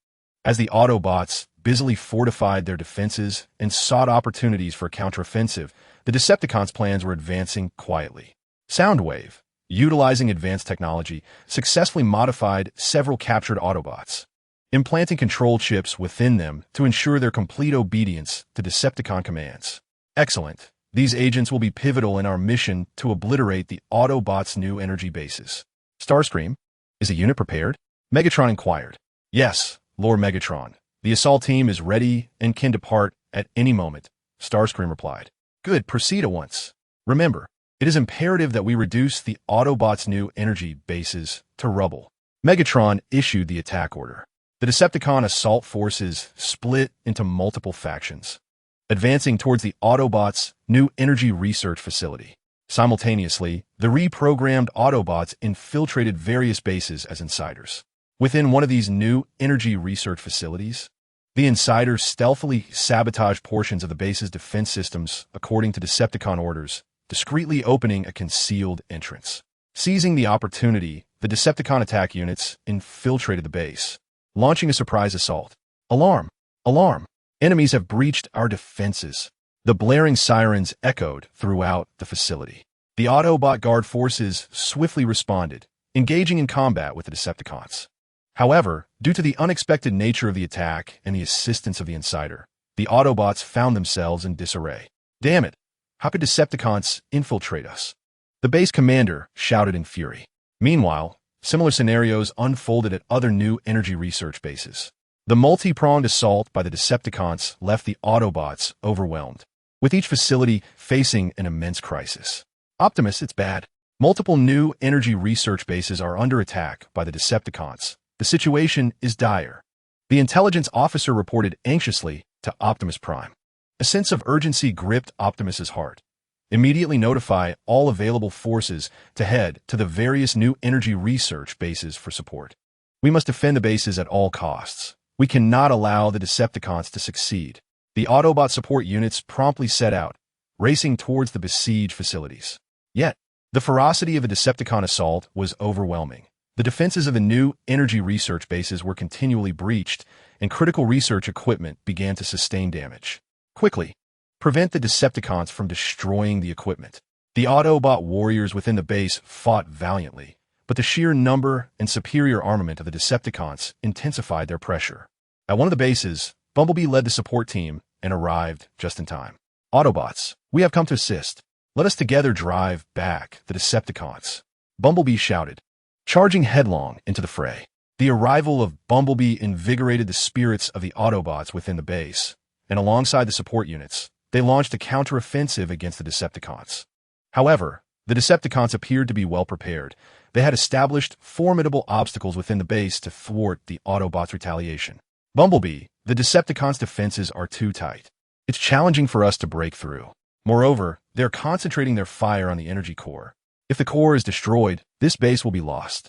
A: As the Autobots busily fortified their defenses and sought opportunities for a counteroffensive, the Decepticons' plans were advancing quietly. Soundwave, utilizing advanced technology, successfully modified several captured Autobots, implanting control chips within them to ensure their complete obedience to Decepticon commands. Excellent. These agents will be pivotal in our mission to obliterate the Autobots' new energy bases. Starscream, is the unit prepared? Megatron inquired. Yes, Lord Megatron. The assault team is ready and can depart at any moment, Starscream replied. Good, proceed at once. Remember, it is imperative that we reduce the Autobots' new energy bases to rubble. Megatron issued the attack order. The Decepticon assault forces split into multiple factions, advancing towards the Autobots' new energy research facility. Simultaneously, the reprogrammed Autobots infiltrated various bases as insiders. Within one of these new energy research facilities, the insiders stealthily sabotaged portions of the base's defense systems according to Decepticon orders, discreetly opening a concealed entrance. Seizing the opportunity, the Decepticon attack units infiltrated the base, launching a surprise assault. Alarm! Alarm! Enemies have breached our defenses. The blaring sirens echoed throughout the facility. The Autobot Guard forces swiftly responded, engaging in combat with the Decepticons. However, due to the unexpected nature of the attack and the assistance of the Insider, the Autobots found themselves in disarray. Damn it! How could Decepticons infiltrate us? The base commander shouted in fury. Meanwhile, similar scenarios unfolded at other new energy research bases. The multi-pronged assault by the Decepticons left the Autobots overwhelmed, with each facility facing an immense crisis. Optimus, it's bad. Multiple new energy research bases are under attack by the Decepticons. The situation is dire. The intelligence officer reported anxiously to Optimus Prime. A sense of urgency gripped Optimus's heart. Immediately notify all available forces to head to the various new energy research bases for support. We must defend the bases at all costs. We cannot allow the Decepticons to succeed. The Autobot support units promptly set out, racing towards the besieged facilities. Yet, the ferocity of a Decepticon assault was overwhelming. The defenses of the new energy research bases were continually breached, and critical research equipment began to sustain damage. Quickly, prevent the Decepticons from destroying the equipment. The Autobot warriors within the base fought valiantly, but the sheer number and superior armament of the Decepticons intensified their pressure. At one of the bases, Bumblebee led the support team and arrived just in time. Autobots, we have come to assist. Let us together drive back the Decepticons. Bumblebee shouted, charging headlong into the fray. The arrival of Bumblebee invigorated the spirits of the Autobots within the base, and alongside the support units, they launched a counteroffensive against the Decepticons. However, the Decepticons appeared to be well prepared. They had established formidable obstacles within the base to thwart the Autobots' retaliation. Bumblebee, the Decepticons' defenses are too tight. It's challenging for us to break through. Moreover, they're concentrating their fire on the energy core. If the core is destroyed, this base will be lost.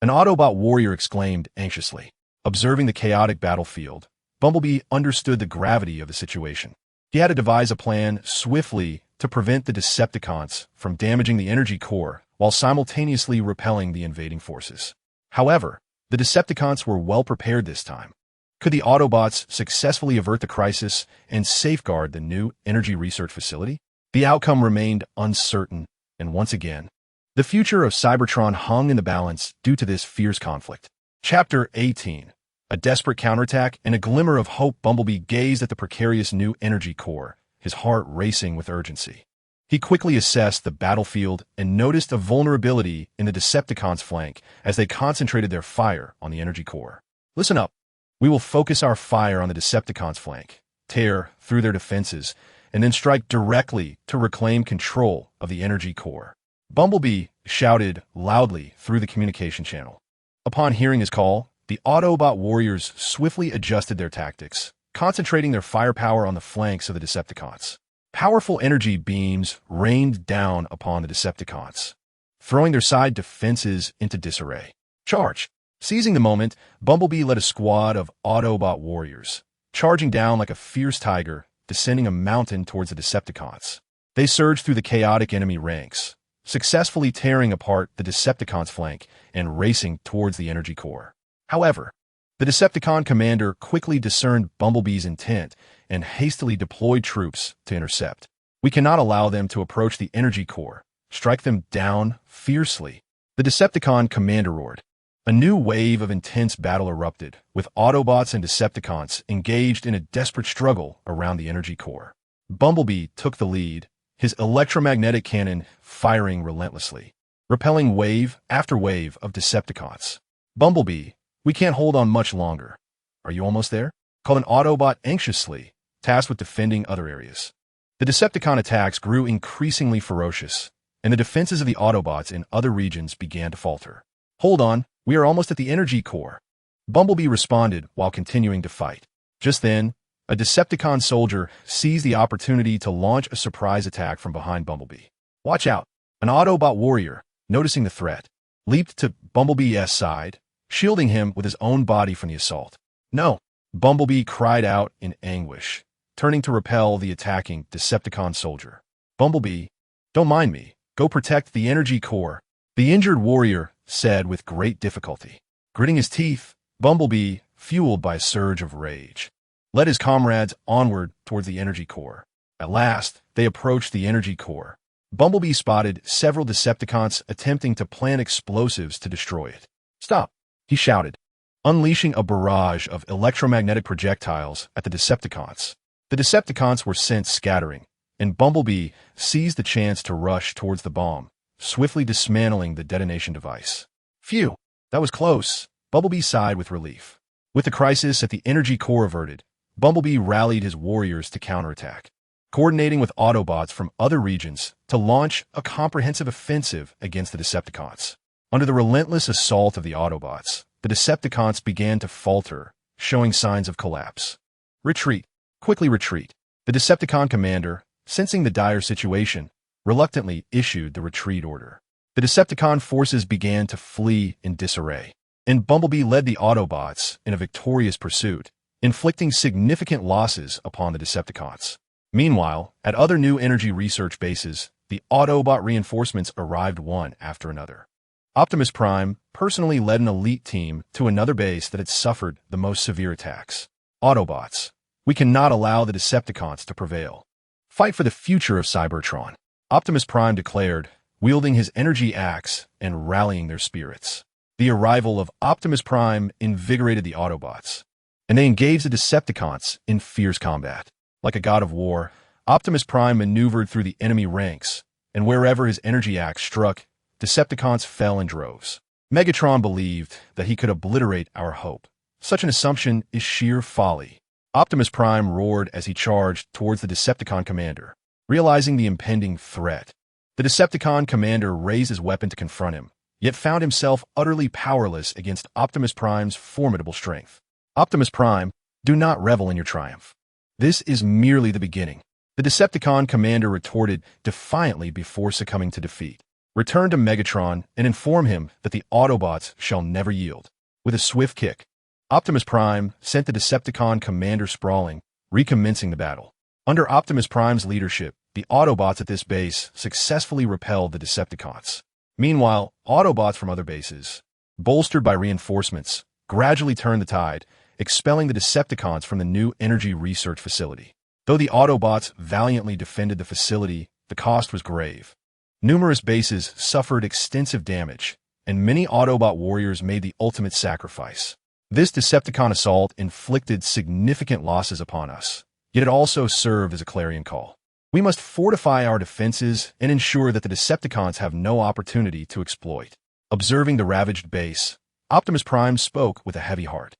A: An Autobot warrior exclaimed anxiously. Observing the chaotic battlefield, Bumblebee understood the gravity of the situation. He had to devise a plan swiftly to prevent the Decepticons from damaging the energy core while simultaneously repelling the invading forces. However, the Decepticons were well prepared this time. Could the Autobots successfully avert the crisis and safeguard the new energy research facility? The outcome remained uncertain, and once again, the future of Cybertron hung in the balance due to this fierce conflict. Chapter 18. A desperate counterattack and a glimmer of hope. Bumblebee gazed at the precarious new energy core, his heart racing with urgency. He quickly assessed the battlefield and noticed a vulnerability in the Decepticons' flank as they concentrated their fire on the energy core. Listen up. We will focus our fire on the Decepticons' flank, tear through their defenses, and then strike directly to reclaim control of the energy core. Bumblebee shouted loudly through the communication channel. Upon hearing his call, the Autobot warriors swiftly adjusted their tactics, concentrating their firepower on the flanks of the Decepticons. Powerful energy beams rained down upon the Decepticons, throwing their side defenses into disarray. Charge! Seizing the moment, Bumblebee led a squad of Autobot warriors, charging down like a fierce tiger, descending a mountain towards the Decepticons. They surged through the chaotic enemy ranks, successfully tearing apart the Decepticons' flank and racing towards the energy core. However, the Decepticon commander quickly discerned Bumblebee's intent and hastily deployed troops to intercept. We cannot allow them to approach the energy core. Strike them down fiercely. The Decepticon commander roared. A new wave of intense battle erupted, with Autobots and Decepticons engaged in a desperate struggle around the energy core. Bumblebee took the lead, his electromagnetic cannon firing relentlessly, repelling wave after wave of Decepticons. Bumblebee, we can't hold on much longer. Are you almost there? Called an Autobot anxiously, tasked with defending other areas. The Decepticon attacks grew increasingly ferocious, and the defenses of the Autobots in other regions began to falter. Hold on, we are almost at the energy core. Bumblebee responded while continuing to fight. Just then, a Decepticon soldier seized the opportunity to launch a surprise attack from behind Bumblebee. Watch out! An Autobot warrior, noticing the threat, leaped to Bumblebee's side, shielding him with his own body from the assault. No! Bumblebee cried out in anguish, turning to repel the attacking Decepticon soldier. Bumblebee, don't mind me. Go protect the energy core, the injured warrior said with great difficulty. Gritting his teeth, Bumblebee, fueled by a surge of rage, led his comrades onward towards the energy core. At last, they approached the energy core. Bumblebee spotted several Decepticons attempting to plant explosives to destroy it. Stop, he shouted, unleashing a barrage of electromagnetic projectiles at the Decepticons. The Decepticons were sent scattering, and Bumblebee seized the chance to rush towards the bomb, swiftly dismantling the detonation device. Phew, that was close. Bumblebee sighed with relief. With the crisis at the energy core averted, Bumblebee rallied his warriors to counterattack, coordinating with Autobots from other regions to launch a comprehensive offensive against the Decepticons. Under the relentless assault of the Autobots, the Decepticons began to falter, showing signs of collapse. Retreat. Quickly retreat. The Decepticon commander, sensing the dire situation, reluctantly issued the retreat order. The Decepticon forces began to flee in disarray, and Bumblebee led the Autobots in a victorious pursuit, inflicting significant losses upon the Decepticons. Meanwhile, at other new energy research bases, the Autobot reinforcements arrived one after another. Optimus Prime personally led an elite team to another base that had suffered the most severe attacks. Autobots, we cannot allow the Decepticons to prevail. Fight for the future of Cybertron, Optimus Prime declared, wielding his energy axe and rallying their spirits. The arrival of Optimus Prime invigorated the Autobots, and they engaged the Decepticons in fierce combat. Like a god of war, Optimus Prime maneuvered through the enemy ranks, and wherever his energy axe struck, Decepticons fell in droves. Megatron believed that he could obliterate our hope. Such an assumption is sheer folly. Optimus Prime roared as he charged towards the Decepticon commander. Realizing the impending threat, the Decepticon commander raised his weapon to confront him, yet found himself utterly powerless against Optimus Prime's formidable strength. Optimus Prime, do not revel in your triumph. This is merely the beginning. The Decepticon commander retorted defiantly before succumbing to defeat. Return to Megatron and inform him that the Autobots shall never yield. With a swift kick, Optimus Prime sent the Decepticon commander sprawling, recommencing the battle. Under Optimus Prime's leadership, the Autobots at this base successfully repelled the Decepticons. Meanwhile, Autobots from other bases, bolstered by reinforcements, gradually turned the tide, expelling the Decepticons from the new energy research facility. Though the Autobots valiantly defended the facility, the cost was grave. Numerous bases suffered extensive damage, and many Autobot warriors made the ultimate sacrifice. This Decepticon assault inflicted significant losses upon us, yet it also served as a clarion call. We must fortify our defenses and ensure that the Decepticons have no opportunity to exploit. Observing the ravaged base, Optimus Prime spoke with a heavy heart.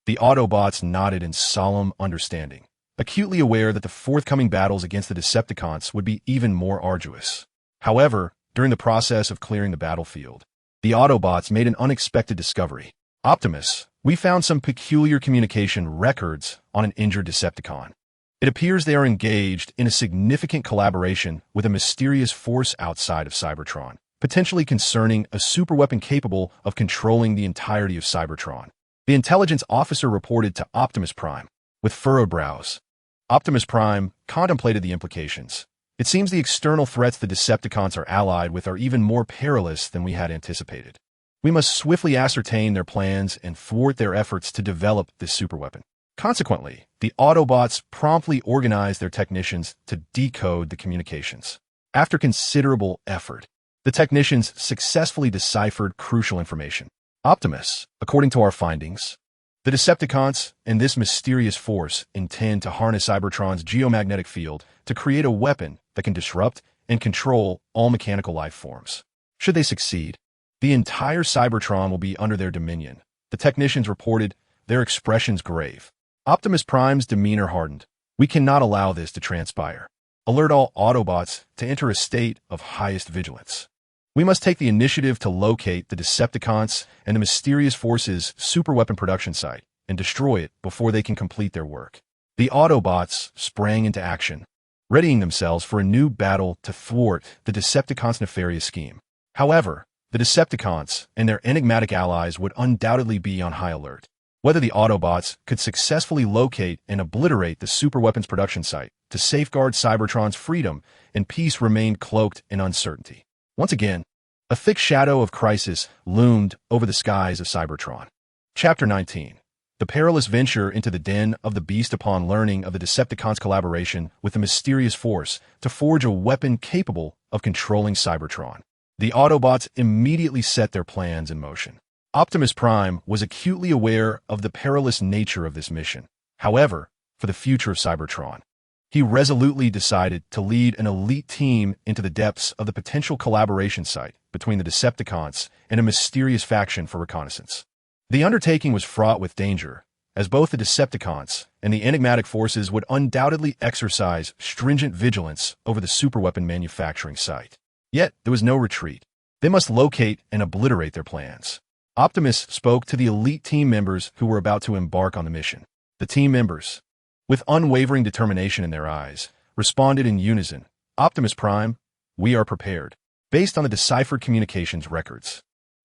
A: The Autobots nodded in solemn understanding, acutely aware that the forthcoming battles against the Decepticons would be even more arduous. However, during the process of clearing the battlefield, the Autobots made an unexpected discovery. Optimus, We found some peculiar communication records on an injured Decepticon. It appears they are engaged in a significant collaboration with a mysterious force outside of Cybertron, potentially concerning a superweapon capable of controlling the entirety of Cybertron. The intelligence officer reported to Optimus Prime, with furrowed brows. Optimus Prime contemplated the implications. It seems the external threats the Decepticons are allied with are even more perilous than we had anticipated. We must swiftly ascertain their plans and thwart their efforts to develop this superweapon. Consequently, the Autobots promptly organized their technicians to decode the communications. After considerable effort, the technicians successfully deciphered crucial information. Optimus, according to our findings, the Decepticons and this mysterious force intend to harness Cybertron's geomagnetic field to create a weapon that can disrupt and control all mechanical life forms. Should they succeed, the entire Cybertron will be under their dominion. The technicians reported, their expressions grave. Optimus Prime's demeanor hardened. We cannot allow this to transpire. Alert all Autobots to enter a state of highest vigilance. We must take the initiative to locate the Decepticons and the mysterious force's superweapon production site and destroy it before they can complete their work. The Autobots sprang into action, readying themselves for a new battle to thwart the Decepticons' nefarious scheme. However, the Decepticons and their enigmatic allies would undoubtedly be on high alert. Whether the Autobots could successfully locate and obliterate the superweapons production site to safeguard Cybertron's freedom and peace remained cloaked in uncertainty. Once again, a thick shadow of crisis loomed over the skies of Cybertron. Chapter 19. The perilous venture into the den of the beast upon learning of the Decepticons' collaboration with the mysterious force to forge a weapon capable of controlling Cybertron. The Autobots immediately set their plans in motion. Optimus Prime was acutely aware of the perilous nature of this mission. However, for the future of Cybertron, he resolutely decided to lead an elite team into the depths of the potential collaboration site between the Decepticons and a mysterious faction for reconnaissance. The undertaking was fraught with danger, as both the Decepticons and the enigmatic forces would undoubtedly exercise stringent vigilance over the superweapon manufacturing site. Yet, there was no retreat. They must locate and obliterate their plans. Optimus spoke to the elite team members who were about to embark on the mission. The team members, with unwavering determination in their eyes, responded in unison. Optimus Prime, we are prepared. Based on the deciphered communications records,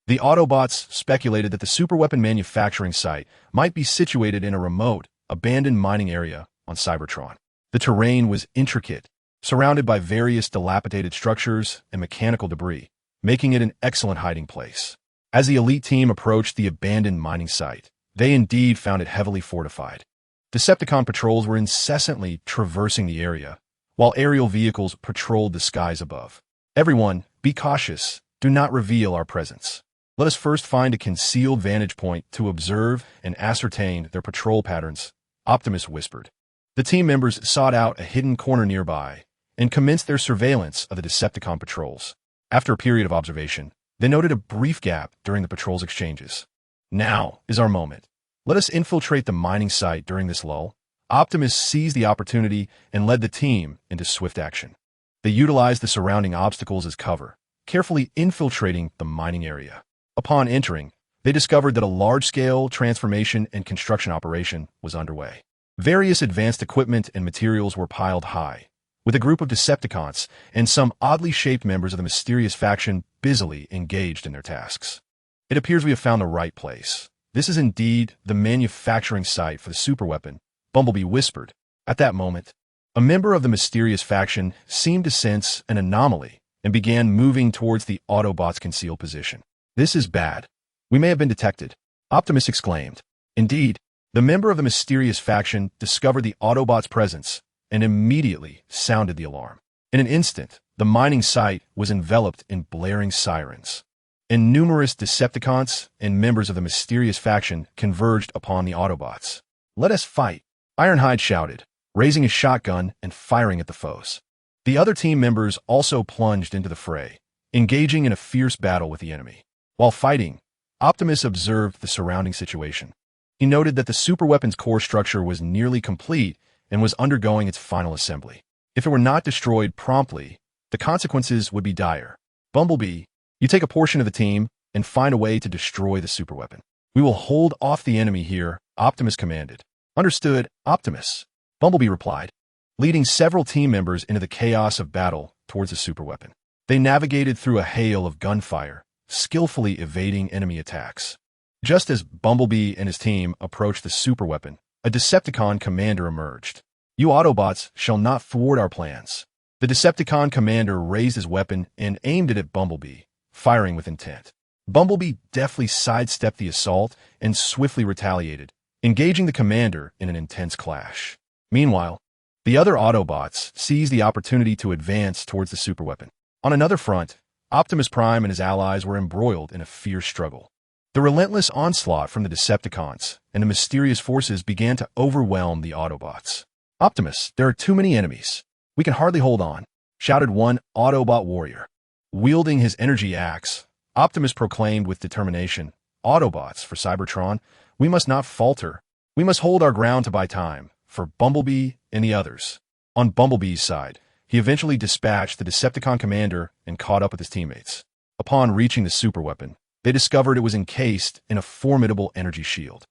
A: the Autobots speculated that the superweapon manufacturing site might be situated in a remote, abandoned mining area on Cybertron. The terrain was intricate, surrounded by various dilapidated structures and mechanical debris, making it an excellent hiding place. As the elite team approached the abandoned mining site, they indeed found it heavily fortified. Decepticon patrols were incessantly traversing the area, while aerial vehicles patrolled the skies above. Everyone, be cautious. Do not reveal our presence. Let us first find a concealed vantage point to observe and ascertain their patrol patterns, Optimus whispered. The team members sought out a hidden corner nearby and commenced their surveillance of the Decepticon patrols. After a period of observation, they noted a brief gap during the patrol's exchanges. Now is our moment. Let us infiltrate the mining site during this lull. Optimus seized the opportunity and led the team into swift action. They utilized the surrounding obstacles as cover, carefully infiltrating the mining area. Upon entering, they discovered that a large-scale transformation and construction operation was underway. Various advanced equipment and materials were piled high, with a group of Decepticons and some oddly shaped members of the mysterious faction busily engaged in their tasks. It appears we have found the right place. This is indeed the manufacturing site for the superweapon, Bumblebee whispered. At that moment, a member of the mysterious faction seemed to sense an anomaly and began moving towards the Autobots' concealed position. This is bad. We may have been detected, Optimus exclaimed. Indeed, the member of the mysterious faction discovered the Autobots' presence and immediately sounded the alarm. In an instant, the mining site was enveloped in blaring sirens, and numerous Decepticons and members of the mysterious faction converged upon the Autobots. Let us fight, Ironhide shouted, raising his shotgun and firing at the foes. The other team members also plunged into the fray, engaging in a fierce battle with the enemy. While fighting, Optimus observed the surrounding situation. He noted that the superweapon's core structure was nearly complete and was undergoing its final assembly. If it were not destroyed promptly, the consequences would be dire. Bumblebee, you take a portion of the team and find a way to destroy the superweapon. We will hold off the enemy here, Optimus commanded. Understood, Optimus, Bumblebee replied, leading several team members into the chaos of battle towards the superweapon. They navigated through a hail of gunfire, skillfully evading enemy attacks. Just as Bumblebee and his team approached the superweapon, a Decepticon commander emerged. You Autobots shall not thwart our plans. The Decepticon commander raised his weapon and aimed it at Bumblebee, firing with intent. Bumblebee deftly sidestepped the assault and swiftly retaliated, engaging the commander in an intense clash. Meanwhile, the other Autobots seized the opportunity to advance towards the superweapon. On another front, Optimus Prime and his allies were embroiled in a fierce struggle. The relentless onslaught from the Decepticons and the mysterious forces began to overwhelm the Autobots. Optimus, there are too many enemies. We can hardly hold on, shouted one Autobot warrior. Wielding his energy axe, Optimus proclaimed with determination, Autobots for Cybertron, we must not falter. We must hold our ground to buy time, for Bumblebee and the others. On Bumblebee's side, he eventually dispatched the Decepticon commander and caught up with his teammates. Upon reaching the superweapon, they discovered it was encased in a formidable energy shield.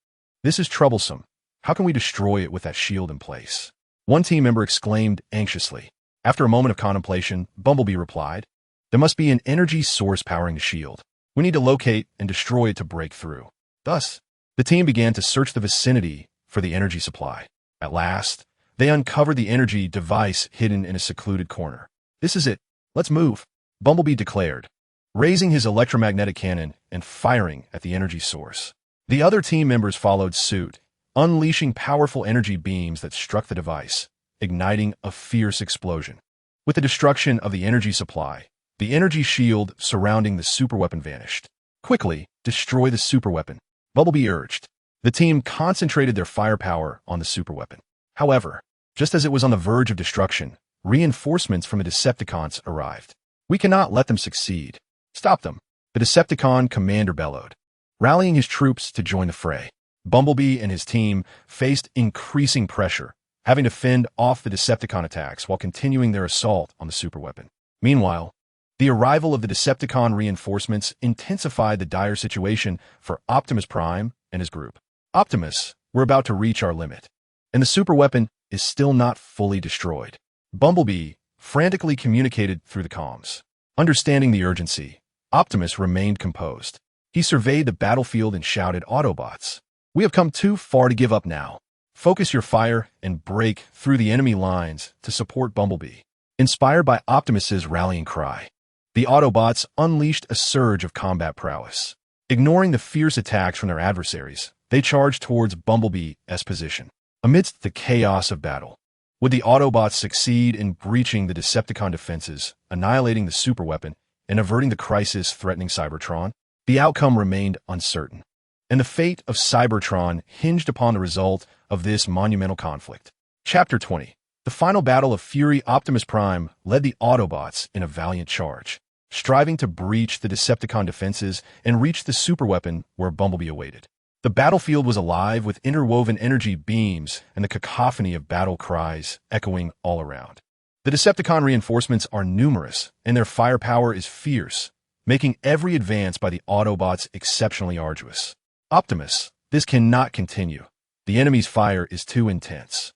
A: This is troublesome. How can we destroy it with that shield in place? One team member exclaimed anxiously. After a moment of contemplation, Bumblebee replied, there must be an energy source powering the shield. We need to locate and destroy it to break through. Thus, the team began to search the vicinity for the energy supply. At last, they uncovered the energy device hidden in a secluded corner. This is it. Let's move, Bumblebee declared, raising his electromagnetic cannon and firing at the energy source. The other team members followed suit, unleashing powerful energy beams that struck the device, igniting a fierce explosion. With the destruction of the energy supply, the energy shield surrounding the superweapon vanished. Quickly, destroy the superweapon, Bumblebee urged. The team concentrated their firepower on the superweapon. However, just as it was on the verge of destruction, reinforcements from the Decepticons arrived. We cannot let them succeed. Stop them, the Decepticon commander bellowed, rallying his troops to join the fray. Bumblebee and his team faced increasing pressure, having to fend off the Decepticon attacks while continuing their assault on the superweapon. Meanwhile, the arrival of the Decepticon reinforcements intensified the dire situation for Optimus Prime and his group. Optimus, we're about to reach our limit, and the superweapon is still not fully destroyed. Bumblebee frantically communicated through the comms. Understanding the urgency, Optimus remained composed. He surveyed the battlefield and shouted, Autobots, we have come too far to give up now. Focus your fire and break through the enemy lines to support Bumblebee. Inspired by Optimus's rallying cry, the Autobots unleashed a surge of combat prowess. Ignoring the fierce attacks from their adversaries, they charged towards Bumblebee's position. Amidst the chaos of battle, would the Autobots succeed in breaching the Decepticon defenses, annihilating the superweapon, and averting the crisis threatening Cybertron? The outcome remained uncertain, and the fate of Cybertron hinged upon the result of this monumental conflict. Chapter 20. The final battle of Fury. Optimus Prime led the Autobots in a valiant charge, striving to breach the Decepticon defenses and reach the superweapon where Bumblebee awaited. The battlefield was alive with interwoven energy beams and the cacophony of battle cries echoing all around. The Decepticon reinforcements are numerous, and their firepower is fierce, making every advance by the Autobots exceptionally arduous. Optimus, this cannot continue. The enemy's fire is too intense.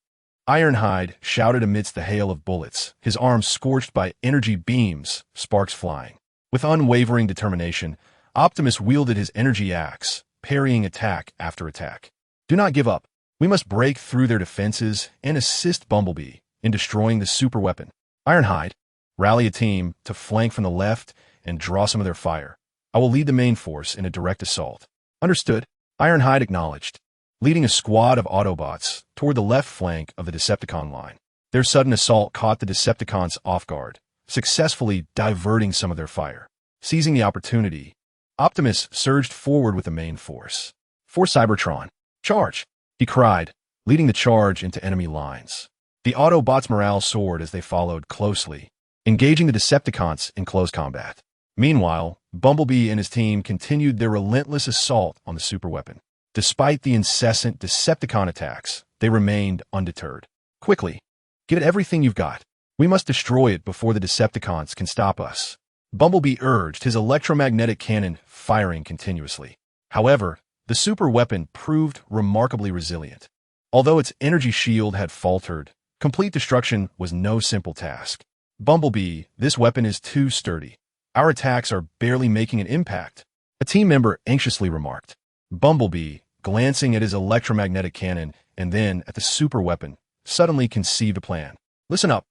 A: Ironhide shouted amidst the hail of bullets, his arms scorched by energy beams, sparks flying. With unwavering determination, Optimus wielded his energy axe, parrying attack after attack. Do not give up. We must break through their defenses and assist Bumblebee in destroying the superweapon. Ironhide, rally a team to flank from the left and draw some of their fire. I will lead the main force in a direct assault. Understood, Ironhide acknowledged, leading a squad of Autobots toward the left flank of the Decepticon line. Their sudden assault caught the Decepticons off guard, successfully diverting some of their fire. Seizing the opportunity, Optimus surged forward with the main force. For Cybertron, charge! He cried, leading the charge into enemy lines. The Autobots' morale soared as they followed closely, engaging the Decepticons in close combat. Meanwhile, Bumblebee and his team continued their relentless assault on the superweapon. Despite the incessant Decepticon attacks, they remained undeterred. Quickly, give it everything you've got. We must destroy it before the Decepticons can stop us. Bumblebee urged, his electromagnetic cannon firing continuously. However, the super weapon proved remarkably resilient. Although its energy shield had faltered, complete destruction was no simple task. Bumblebee, this weapon is too sturdy. Our attacks are barely making an impact, a team member anxiously remarked. Bumblebee, glancing at his electromagnetic cannon and then at the super weapon, suddenly conceived a plan. Listen up.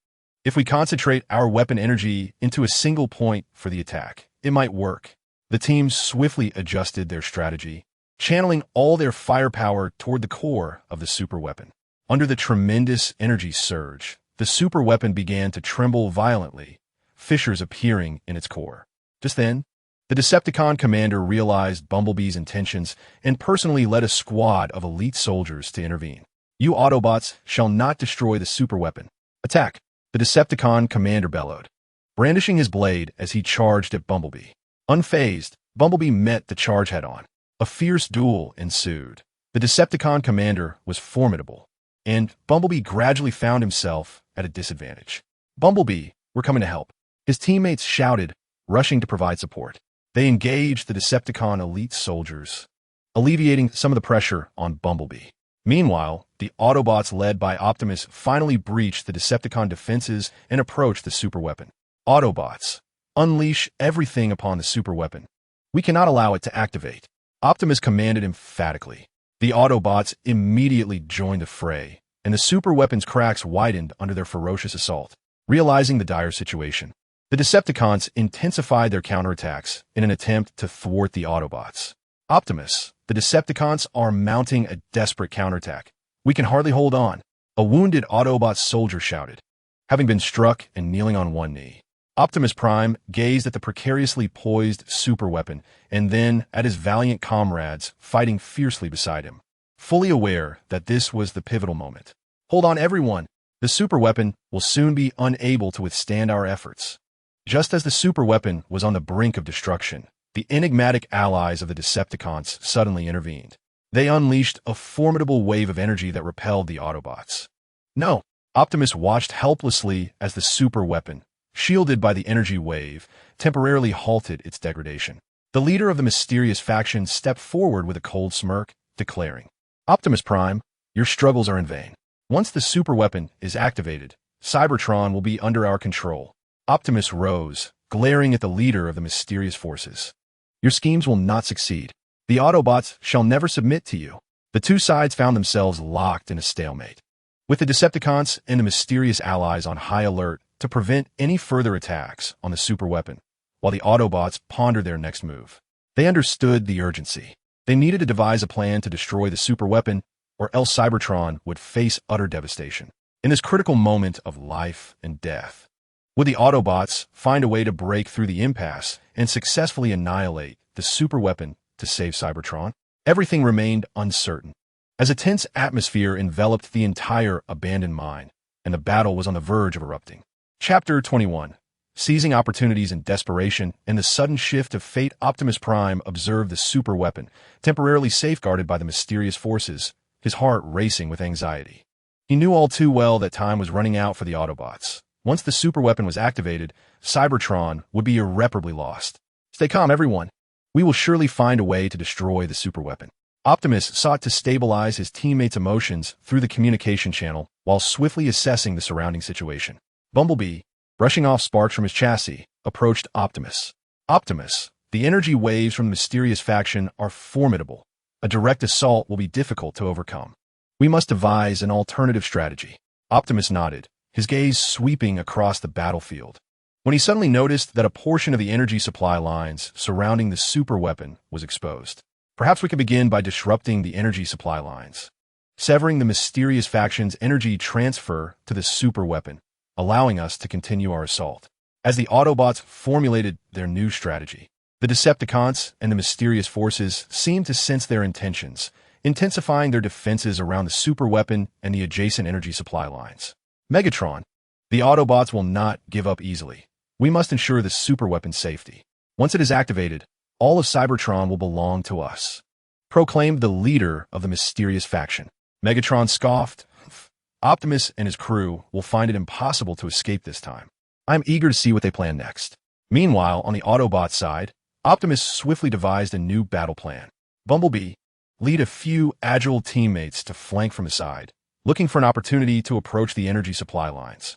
A: If we concentrate our weapon energy into a single point for the attack, it might work. The team swiftly adjusted their strategy, channeling all their firepower toward the core of the super weapon. Under the tremendous energy surge, the super weapon began to tremble violently, fissures appearing in its core. Just then, the Decepticon commander realized Bumblebee's intentions and personally led a squad of elite soldiers to intervene. You Autobots shall not destroy the super weapon. Attack! The Decepticon commander bellowed, brandishing his blade as he charged at Bumblebee. Unfazed, Bumblebee met the charge head-on. A fierce duel ensued. The Decepticon commander was formidable, and Bumblebee gradually found himself at a disadvantage. Bumblebee, we're coming to help. His teammates shouted, rushing to provide support. They engaged the Decepticon elite soldiers, alleviating some of the pressure on Bumblebee. Meanwhile, the Autobots led by Optimus finally breached the Decepticon defenses and approached the super weapon. Autobots, unleash everything upon the super weapon. We cannot allow it to activate. Optimus commanded emphatically. The Autobots immediately joined the fray, and the super weapon's cracks widened under their ferocious assault. Realizing the dire situation, the Decepticons intensified their counterattacks in an attempt to thwart the Autobots. Optimus, the Decepticons are mounting a desperate counterattack. We can hardly hold on, a wounded Autobot soldier shouted, having been struck and kneeling on one knee. Optimus Prime gazed at the precariously poised super weapon and then at his valiant comrades fighting fiercely beside him, fully aware that this was the pivotal moment. Hold on, everyone. The super weapon will soon be unable to withstand our efforts. Just as the super weapon was on the brink of destruction, the enigmatic allies of the Decepticons suddenly intervened. They unleashed a formidable wave of energy that repelled the Autobots. No! Optimus watched helplessly as the super weapon, shielded by the energy wave, temporarily halted its degradation. The leader of the mysterious faction stepped forward with a cold smirk, declaring, Optimus Prime, your struggles are in vain. Once the super weapon is activated, Cybertron will be under our control. Optimus rose, glaring at the leader of the mysterious forces. Your schemes will not succeed. The Autobots shall never submit to you. The two sides found themselves locked in a stalemate, with the Decepticons and the mysterious allies on high alert to prevent any further attacks on the super weapon, while the Autobots pondered their next move. They understood the urgency. They needed to devise a plan to destroy the super weapon, or else Cybertron would face utter devastation. In this critical moment of life and death, would the Autobots find a way to break through the impasse and successfully annihilate the super weapon to save Cybertron? Everything remained uncertain, as a tense atmosphere enveloped the entire abandoned mine, and the battle was on the verge of erupting. Chapter 21. Seizing opportunities in desperation and the sudden shift of fate, Optimus Prime observed the super weapon, temporarily safeguarded by the mysterious forces, his heart racing with anxiety. He knew all too well that time was running out for the Autobots. Once the super weapon was activated, Cybertron would be irreparably lost. Stay calm, everyone. We will surely find a way to destroy the super weapon. Optimus sought to stabilize his teammates' emotions through the communication channel while swiftly assessing the surrounding situation. Bumblebee, brushing off sparks from his chassis, approached Optimus. Optimus, the energy waves from the mysterious faction are formidable. A direct assault will be difficult to overcome. We must devise an alternative strategy. Optimus nodded, his gaze sweeping across the battlefield, when he suddenly noticed that a portion of the energy supply lines surrounding the super weapon was exposed. Perhaps we could begin by disrupting the energy supply lines, severing the mysterious faction's energy transfer to the super weapon, allowing us to continue our assault. As the Autobots formulated their new strategy, the Decepticons and the mysterious forces seemed to sense their intentions, intensifying their defenses around the super weapon and the adjacent energy supply lines. Megatron, the Autobots will not give up easily. We must ensure the super weapon's safety. Once it is activated, all of Cybertron will belong to us, proclaimed the leader of the mysterious faction. Megatron scoffed. Optimus and his crew will find it impossible to escape this time. I'm eager to see what they plan next. Meanwhile, on the Autobot side, Optimus swiftly devised a new battle plan. Bumblebee, lead a few agile teammates to flank from the side, looking for an opportunity to approach the energy supply lines.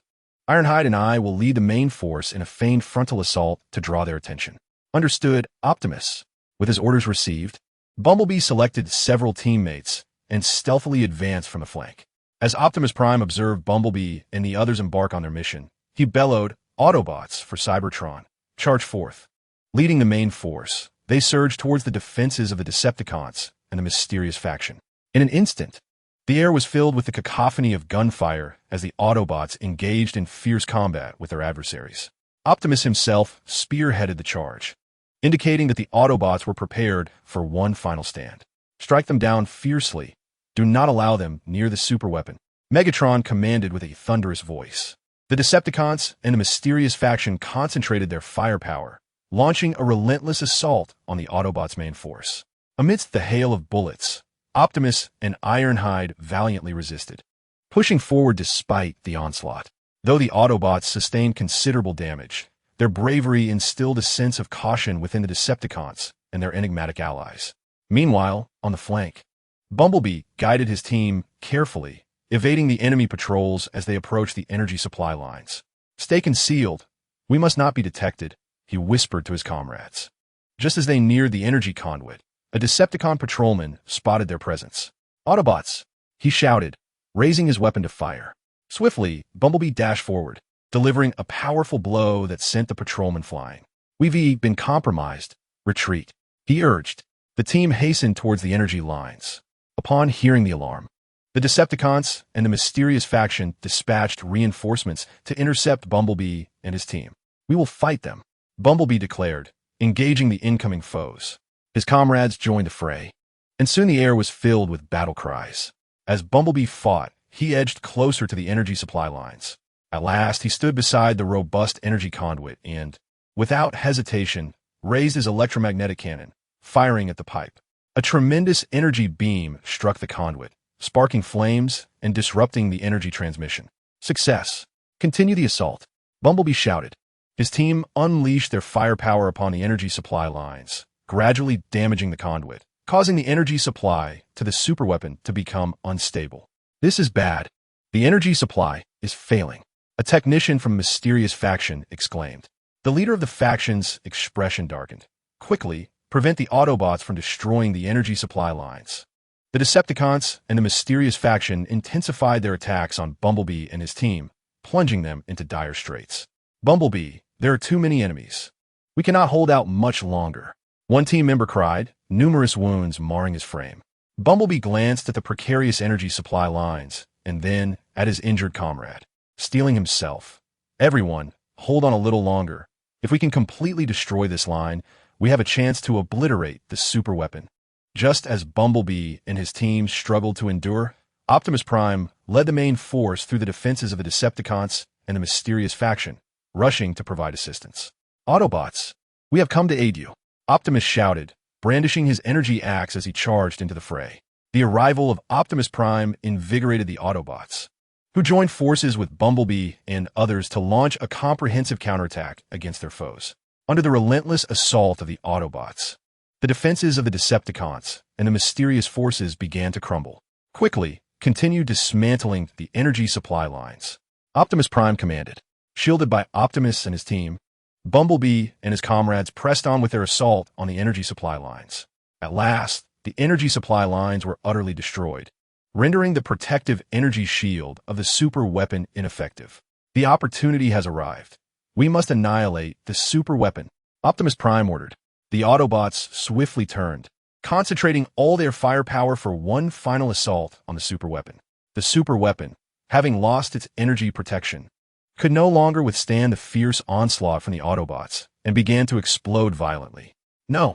A: Ironhide and I will lead the main force in a feigned frontal assault to draw their attention. Understood, Optimus. With his orders received, Bumblebee selected several teammates and stealthily advanced from the flank. As Optimus Prime observed Bumblebee and the others embark on their mission, he bellowed, "Autobots for Cybertron, charge forth." Leading the main force, they surged towards the defenses of the Decepticons and the mysterious faction. In an instant, the air was filled with the cacophony of gunfire as the Autobots engaged in fierce combat with their adversaries. Optimus himself spearheaded the charge, indicating that the Autobots were prepared for one final stand. Strike them down fiercely. Do not allow them near the superweapon, Megatron commanded with a thunderous voice. The Decepticons and the mysterious faction concentrated their firepower, launching a relentless assault on the Autobots' main force. Amidst the hail of bullets, Optimus and Ironhide valiantly resisted, pushing forward despite the onslaught. Though the Autobots sustained considerable damage, their bravery instilled a sense of caution within the Decepticons and their enigmatic allies. Meanwhile, on the flank, Bumblebee guided his team carefully, evading the enemy patrols as they approached the energy supply lines. "Stay concealed. We must not be detected," he whispered to his comrades. Just as they neared the energy conduit, a Decepticon patrolman spotted their presence. "Autobots!" he shouted, raising his weapon to fire. Swiftly, Bumblebee dashed forward, delivering a powerful blow that sent the patrolman flying. "We've been compromised. Retreat," he urged. The team hastened towards the energy lines. Upon hearing the alarm, the Decepticons and the mysterious faction dispatched reinforcements to intercept Bumblebee and his team. "We will fight them," Bumblebee declared, engaging the incoming foes. His comrades joined the fray, and soon the air was filled with battle cries. As Bumblebee fought, he edged closer to the energy supply lines. At last, he stood beside the robust energy conduit and, without hesitation, raised his electromagnetic cannon, firing at the pipe. A tremendous energy beam struck the conduit, sparking flames and disrupting the energy transmission. "Success! Continue the assault," Bumblebee shouted. His team unleashed their firepower upon the energy supply lines, gradually damaging the conduit, causing the energy supply to the superweapon to become unstable. "This is bad. The energy supply is failing," a technician from a mysterious faction exclaimed. The leader of the faction's expression darkened. "Quickly, prevent the Autobots from destroying the energy supply lines." The Decepticons and the mysterious faction intensified their attacks on Bumblebee and his team, plunging them into dire straits. "Bumblebee, there are too many enemies. We cannot hold out much longer," one team member cried, numerous wounds marring his frame. Bumblebee glanced at the precarious energy supply lines, and then at his injured comrade, steeling himself. "Everyone, hold on a little longer. If we can completely destroy this line, we have a chance to obliterate the superweapon." Just as Bumblebee and his team struggled to endure, Optimus Prime led the main force through the defenses of the Decepticons and the mysterious faction, rushing to provide assistance. "Autobots, we have come to aid you," Optimus shouted, brandishing his energy axe as he charged into the fray. The arrival of Optimus Prime invigorated the Autobots, who joined forces with Bumblebee and others to launch a comprehensive counterattack against their foes. Under the relentless assault of the Autobots, the defenses of the Decepticons and the mysterious forces began to crumble. "Quickly, continue dismantling the energy supply lines," Optimus Prime commanded. Shielded by Optimus and his team, Bumblebee and his comrades pressed on with their assault on the energy supply lines. At last, the energy supply lines were utterly destroyed, rendering the protective energy shield of the super weapon ineffective. "The opportunity has arrived. We must annihilate the super weapon," Optimus Prime ordered. The Autobots swiftly turned, concentrating all their firepower for one final assault on the super weapon. The super weapon, having lost its energy protection, could no longer withstand the fierce onslaught from the Autobots and began to explode violently. "No!"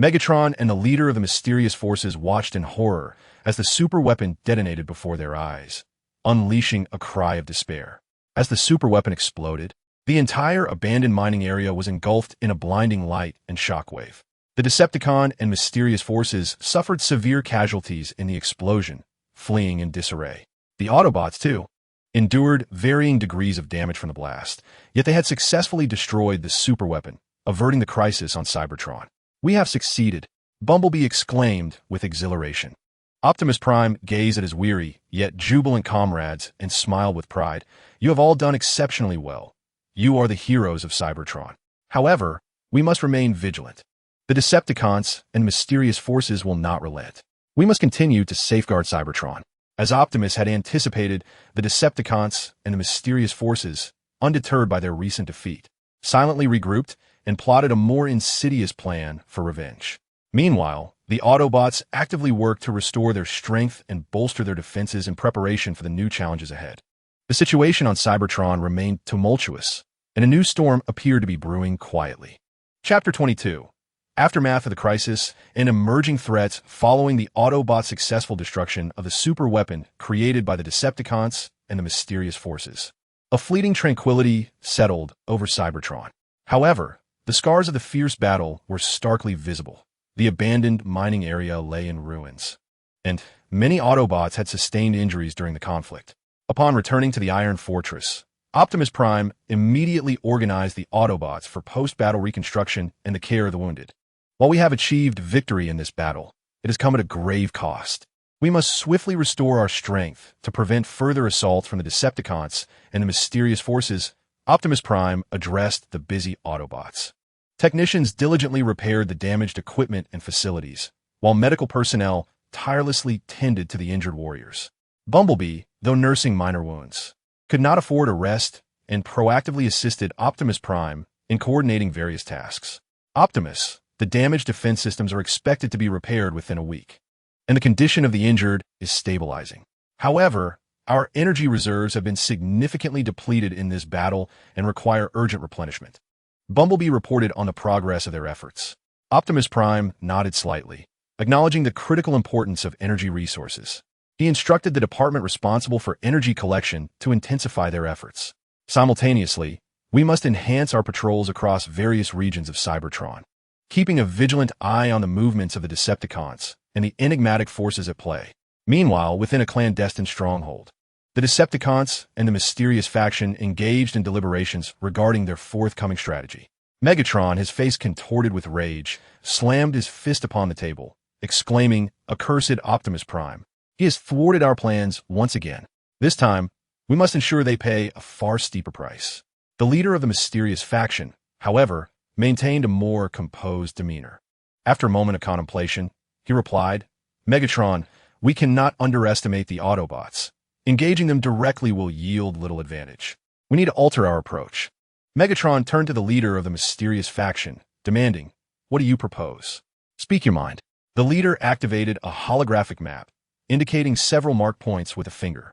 A: Megatron and the leader of the mysterious forces watched in horror as the super weapon detonated before their eyes, unleashing a cry of despair. As the super weapon exploded, the entire abandoned mining area was engulfed in a blinding light and shockwave. The Decepticon and mysterious forces suffered severe casualties in the explosion, fleeing in disarray. The Autobots, too, endured varying degrees of damage from the blast, yet they had successfully destroyed the superweapon, averting the crisis on Cybertron. "We have succeeded," Bumblebee exclaimed with exhilaration. Optimus Prime gazed at his weary, yet jubilant comrades and smiled with pride. You have all done exceptionally well. You are the heroes of Cybertron. However, we must remain vigilant. The Decepticons and mysterious forces will not relent. We must continue to safeguard Cybertron. As Optimus had anticipated, the Decepticons and the mysterious forces, undeterred by their recent defeat, silently regrouped and plotted a more insidious plan for revenge. Meanwhile, the Autobots actively worked to restore their strength and bolster their defenses in preparation for the new challenges ahead. The situation on Cybertron remained tumultuous, and a new storm appeared to be brewing quietly. Chapter 22. Aftermath of the crisis and emerging threats following the Autobots' successful destruction of the superweapon created by the Decepticons and the mysterious forces. A fleeting tranquility settled over Cybertron. However, the scars of the fierce battle were starkly visible. The abandoned mining area lay in ruins, and many Autobots had sustained injuries during the conflict. Upon returning to the Iron Fortress, Optimus Prime immediately organized the Autobots for post-battle reconstruction and the care of the wounded. While we have achieved victory in this battle, it has come at a grave cost. We must swiftly restore our strength to prevent further assaults from the Decepticons and the mysterious forces. Optimus Prime addressed the busy Autobots. Technicians diligently repaired the damaged equipment and facilities, while medical personnel tirelessly tended to the injured warriors. Bumblebee, though nursing minor wounds, could not afford a rest and proactively assisted Optimus Prime in coordinating various tasks. Optimus, the damaged defense systems are expected to be repaired within a week, and the condition of the injured is stabilizing. However, our energy reserves have been significantly depleted in this battle and require urgent replenishment. Bumblebee reported on the progress of their efforts. Optimus Prime nodded slightly, acknowledging the critical importance of energy resources. He instructed the department responsible for energy collection to intensify their efforts. Simultaneously, we must enhance our patrols across various regions of Cybertron, keeping a vigilant eye on the movements of the Decepticons and the enigmatic forces at play. Meanwhile, within a clandestine stronghold, the Decepticons and the mysterious faction engaged in deliberations regarding their forthcoming strategy. Megatron, his face contorted with rage, slammed his fist upon the table, exclaiming, "Accursed Optimus Prime! He has thwarted our plans once again. This time, we must ensure they pay a far steeper price." The leader of the mysterious faction, however, maintained a more composed demeanor. After a moment of contemplation, he replied, "Megatron, we cannot underestimate the Autobots. Engaging them directly will yield little advantage. We need to alter our approach." Megatron turned to the leader of the mysterious faction, demanding, "What do you propose? Speak your mind." The leader activated a holographic map, indicating several mark points with a finger,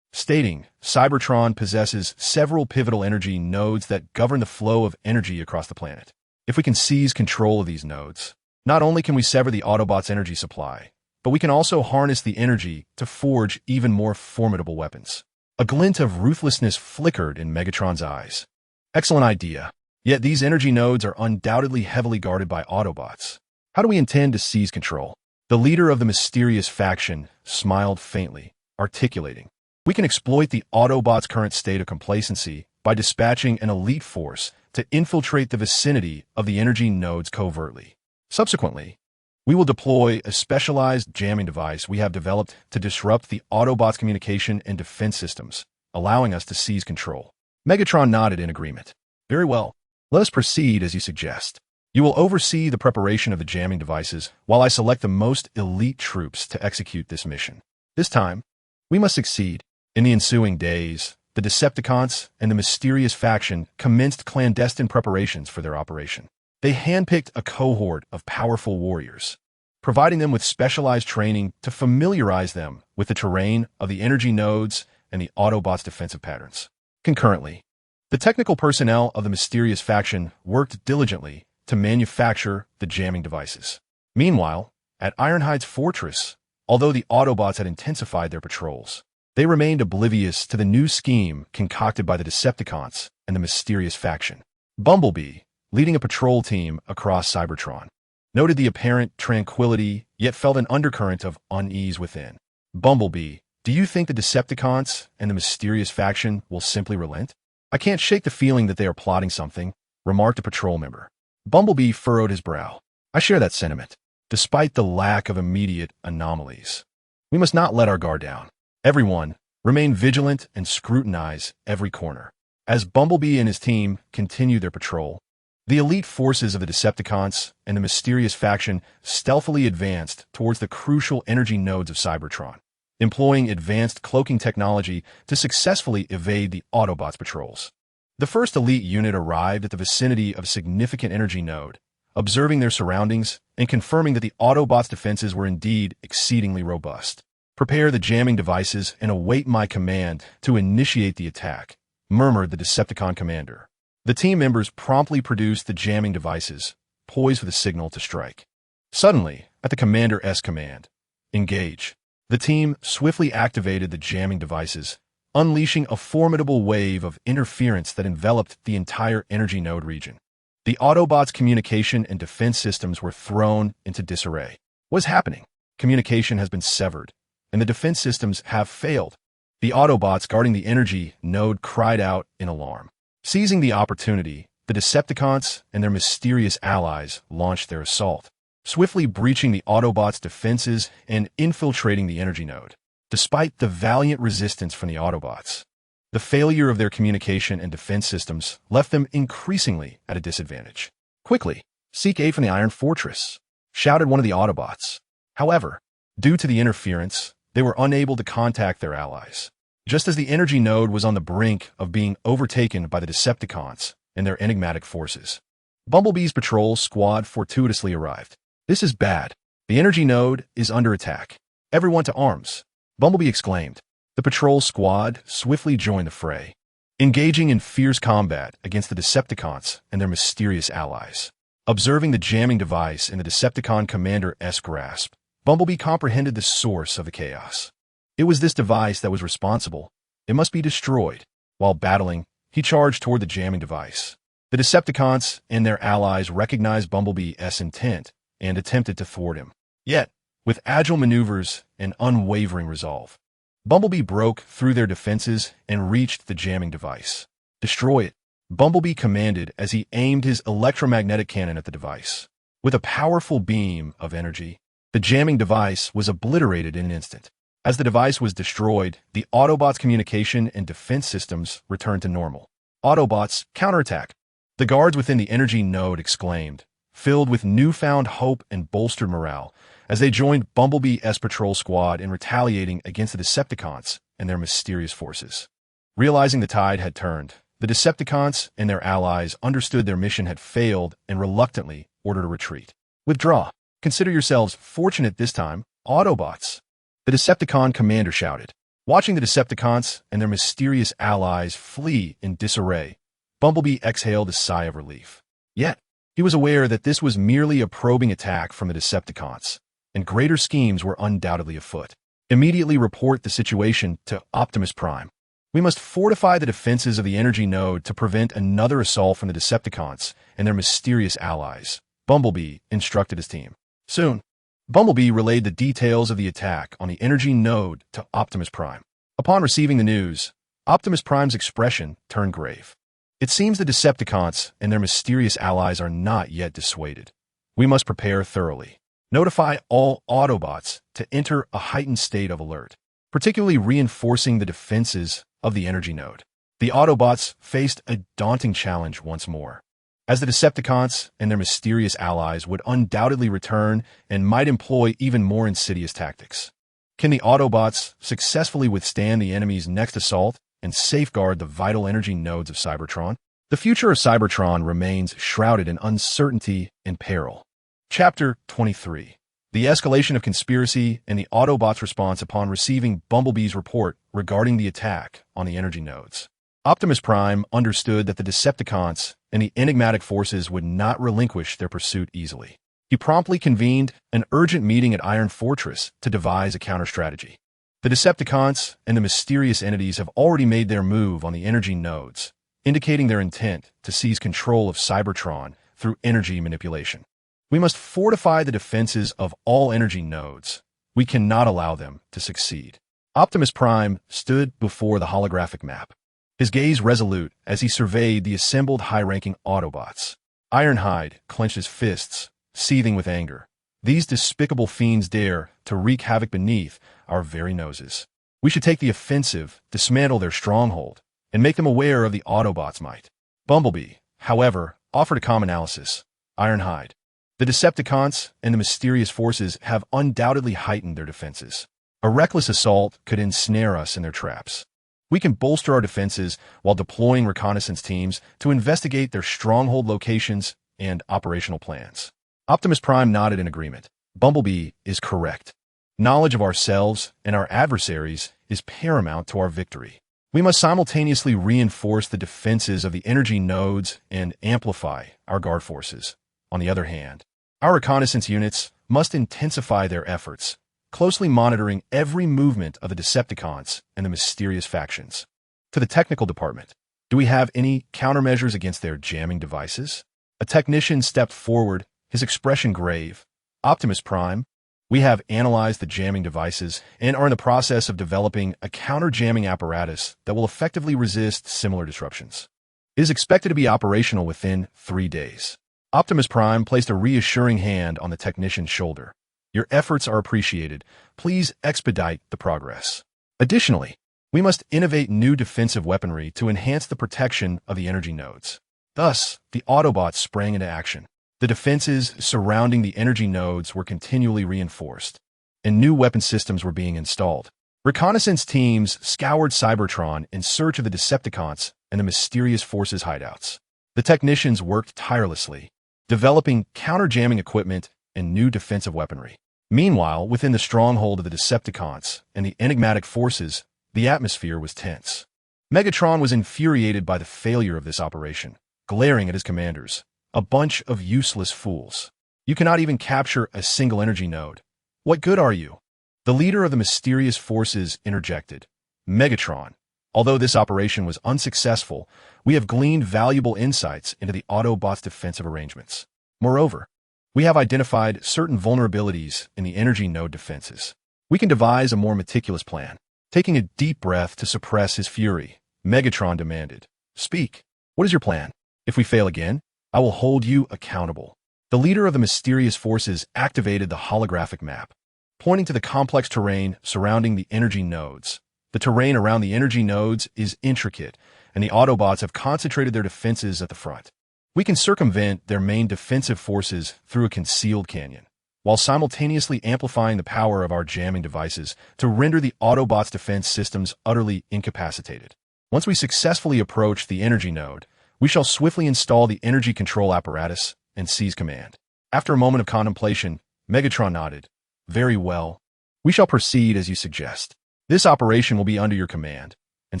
A: stating, "Cybertron possesses several pivotal energy nodes that govern the flow of energy across the planet. If we can seize control of these nodes, not only can we sever the Autobots' energy supply, but we can also harness the energy to forge even more formidable weapons." A glint of ruthlessness flickered in Megatron's eyes. "Excellent idea. Yet these energy nodes are undoubtedly heavily guarded by Autobots. How do we intend to seize control?" The leader of the mysterious faction smiled faintly, articulating, "We can exploit the Autobots' current state of complacency by dispatching an elite force to infiltrate the vicinity of the energy nodes covertly. Subsequently, we will deploy a specialized jamming device we have developed to disrupt the Autobots' communication and defense systems, allowing us to seize control." Megatron nodded in agreement. "Very well. Let us proceed as you suggest. You will oversee the preparation of the jamming devices while I select the most elite troops to execute this mission. This time, we must succeed." In the ensuing days, the Decepticons and the mysterious faction commenced clandestine preparations for their operation. They handpicked a cohort of powerful warriors, providing them with specialized training to familiarize them with the terrain of the energy nodes and the Autobots' defensive patterns. Concurrently, the technical personnel of the mysterious faction worked diligently to manufacture the jamming devices. Meanwhile, at Ironhide's fortress, although the Autobots had intensified their patrols, they remained oblivious to the new scheme concocted by the Decepticons and the mysterious faction. Bumblebee, leading a patrol team across Cybertron, noted the apparent tranquility, yet felt an undercurrent of unease within. "Bumblebee, do you think the Decepticons and the mysterious faction will simply relent?" "I can't shake the feeling that they are plotting something," remarked a patrol member. Bumblebee furrowed his brow. "I share that sentiment. despite the lack of immediate anomalies. We must not let our guard down. Everyone, remain vigilant and scrutinize every corner. As Bumblebee and his team continue their patrol, the elite forces of the Decepticons and the mysterious faction stealthily advanced towards the crucial energy nodes of Cybertron, employing advanced cloaking technology to successfully evade the Autobots' patrols. The first elite unit arrived at the vicinity of a significant energy node, observing their surroundings and confirming that the Autobots' defenses were indeed exceedingly robust. "Prepare the jamming devices and await my command to initiate the attack," murmured the Decepticon commander. The team members promptly produced the jamming devices, poised for the signal to strike. Suddenly, at the commander's command, "Engage," the team swiftly activated the jamming devices, unleashing a formidable wave of interference that enveloped the entire energy node region. The Autobots' communication and defense systems were thrown into disarray. What is happening? Communication has been severed, and the defense systems have failed. The Autobots guarding the energy node cried out in alarm. Seizing the opportunity, the Decepticons and their mysterious allies launched their assault, swiftly breaching the Autobots' defenses and infiltrating the energy node. Despite the valiant resistance from the Autobots, the failure of their communication and defense systems left them increasingly at a disadvantage. "Quickly, seek aid from the Iron Fortress," shouted one of the Autobots. However, due to the interference, they were unable to contact their allies. Just as the energy node was on the brink of being overtaken by the Decepticons and their enigmatic forces, Bumblebee's patrol squad fortuitously arrived. "This is bad. The energy node is under attack. Everyone to arms," Bumblebee exclaimed. The patrol squad swiftly joined the fray, engaging in fierce combat against the Decepticons and their mysterious allies. Observing the jamming device in the Decepticon commander's grasp, Bumblebee comprehended the source of the chaos. It was this device that was responsible. It must be destroyed. While battling, he charged toward the jamming device. The Decepticons and their allies recognized Bumblebee's intent and attempted to thwart him. Yet, with agile maneuvers and unwavering resolve, Bumblebee broke through their defenses and reached the jamming device. "Destroy it," Bumblebee commanded as he aimed his electromagnetic cannon at the device. With a powerful beam of energy, the jamming device was obliterated in an instant. As the device was destroyed, the Autobots' communication and defense systems returned to normal. "Autobots, counterattack!" The guards within the energy node exclaimed, filled with newfound hope and bolstered morale, as they joined Bumblebee's patrol squad in retaliating against the Decepticons and their mysterious forces. Realizing the tide had turned, the Decepticons and their allies understood their mission had failed and reluctantly ordered a retreat. "Withdraw. Consider yourselves fortunate this time, Autobots," the Decepticon commander shouted. Watching the Decepticons and their mysterious allies flee in disarray, Bumblebee exhaled a sigh of relief. Yet, he was aware that this was merely a probing attack from the Decepticons, and greater schemes were undoubtedly afoot. Immediately report the situation to Optimus Prime. "We must fortify the defenses of the energy node to prevent another assault from the Decepticons and their mysterious allies," Bumblebee instructed his team. Soon, Bumblebee relayed the details of the attack on the energy node to Optimus Prime. Upon receiving the news, Optimus Prime's expression turned grave. "It seems the Decepticons and their mysterious allies are not yet dissuaded. We must prepare thoroughly. Notify all Autobots to enter a heightened state of alert, particularly reinforcing the defenses of the energy node." The Autobots faced a daunting challenge once more, as the Decepticons and their mysterious allies would undoubtedly return and might employ even more insidious tactics. Can the Autobots successfully withstand the enemy's next assault and safeguard the vital energy nodes of Cybertron? The future of Cybertron remains shrouded in uncertainty and peril. Chapter 23. The escalation of conspiracy and the Autobots' response upon receiving Bumblebee's report regarding the attack on the energy nodes. Optimus Prime understood that the Decepticons and the enigmatic forces would not relinquish their pursuit easily. He promptly convened an urgent meeting at Iron Fortress to devise a counter-strategy. The Decepticons and the mysterious entities have already made their move on the energy nodes, indicating their intent to seize control of Cybertron through energy manipulation. "We must fortify the defenses of all energy nodes. We cannot allow them to succeed." Optimus Prime stood before the holographic map, his gaze resolute as he surveyed the assembled high-ranking Autobots. Ironhide clenched his fists, seething with anger, These despicable fiends dare to wreak havoc beneath our very noses. We should take the offensive, dismantle their stronghold, and make them aware of the Autobots' might. Bumblebee, however, offered a calm analysis. Ironhide. The Decepticons and the mysterious forces have undoubtedly heightened their defenses. A reckless assault could ensnare us in their traps. We can bolster our defenses while deploying reconnaissance teams to investigate their stronghold locations and operational plans. Optimus Prime nodded in agreement. Bumblebee is correct. Knowledge of ourselves and our adversaries is paramount to our victory. We must simultaneously reinforce the defenses of the energy nodes and amplify our guard forces. On the other hand, our reconnaissance units must intensify their efforts, closely monitoring every movement of the Decepticons and the mysterious factions. To the technical department, do we have any countermeasures against their jamming devices? A technician stepped forward, his expression grave. Optimus Prime, we have analyzed the jamming devices and are in the process of developing a counter-jamming apparatus that will effectively resist similar disruptions. It is expected to be operational within 3 days. Optimus Prime placed a reassuring hand on the technician's shoulder. Your efforts are appreciated. Please expedite the progress. Additionally, we must innovate new defensive weaponry to enhance the protection of the energy nodes. Thus, the Autobots sprang into action. The defenses surrounding the energy nodes were continually reinforced, and new weapon systems were being installed. Reconnaissance teams scoured Cybertron in search of the Decepticons and the mysterious forces' hideouts. The technicians worked tirelessly, developing counter-jamming equipment and new defensive weaponry. Meanwhile, within the stronghold of the Decepticons and the enigmatic forces, the atmosphere was tense. Megatron was infuriated by the failure of this operation, glaring at his commanders. A bunch of useless fools. You cannot even capture a single energy node. What good are you? The leader of the mysterious forces interjected. Megatron, although this operation was unsuccessful, we have gleaned valuable insights into the Autobots' defensive arrangements. Moreover, we have identified certain vulnerabilities in the energy node defenses. We can devise a more meticulous plan. Taking a deep breath to suppress his fury, Megatron demanded, "Speak. What is your plan? If we fail again, I will hold you accountable." The leader of the mysterious forces activated the holographic map, pointing to the complex terrain surrounding the energy nodes. The terrain around the energy nodes is intricate, and the Autobots have concentrated their defenses at the front. We can circumvent their main defensive forces through a concealed canyon, while simultaneously amplifying the power of our jamming devices to render the Autobots' defense systems utterly incapacitated. Once we successfully approach the energy node, we shall swiftly install the energy control apparatus and seize command. After a moment of contemplation, Megatron nodded. Very well. We shall proceed as you suggest. This operation will be under your command, and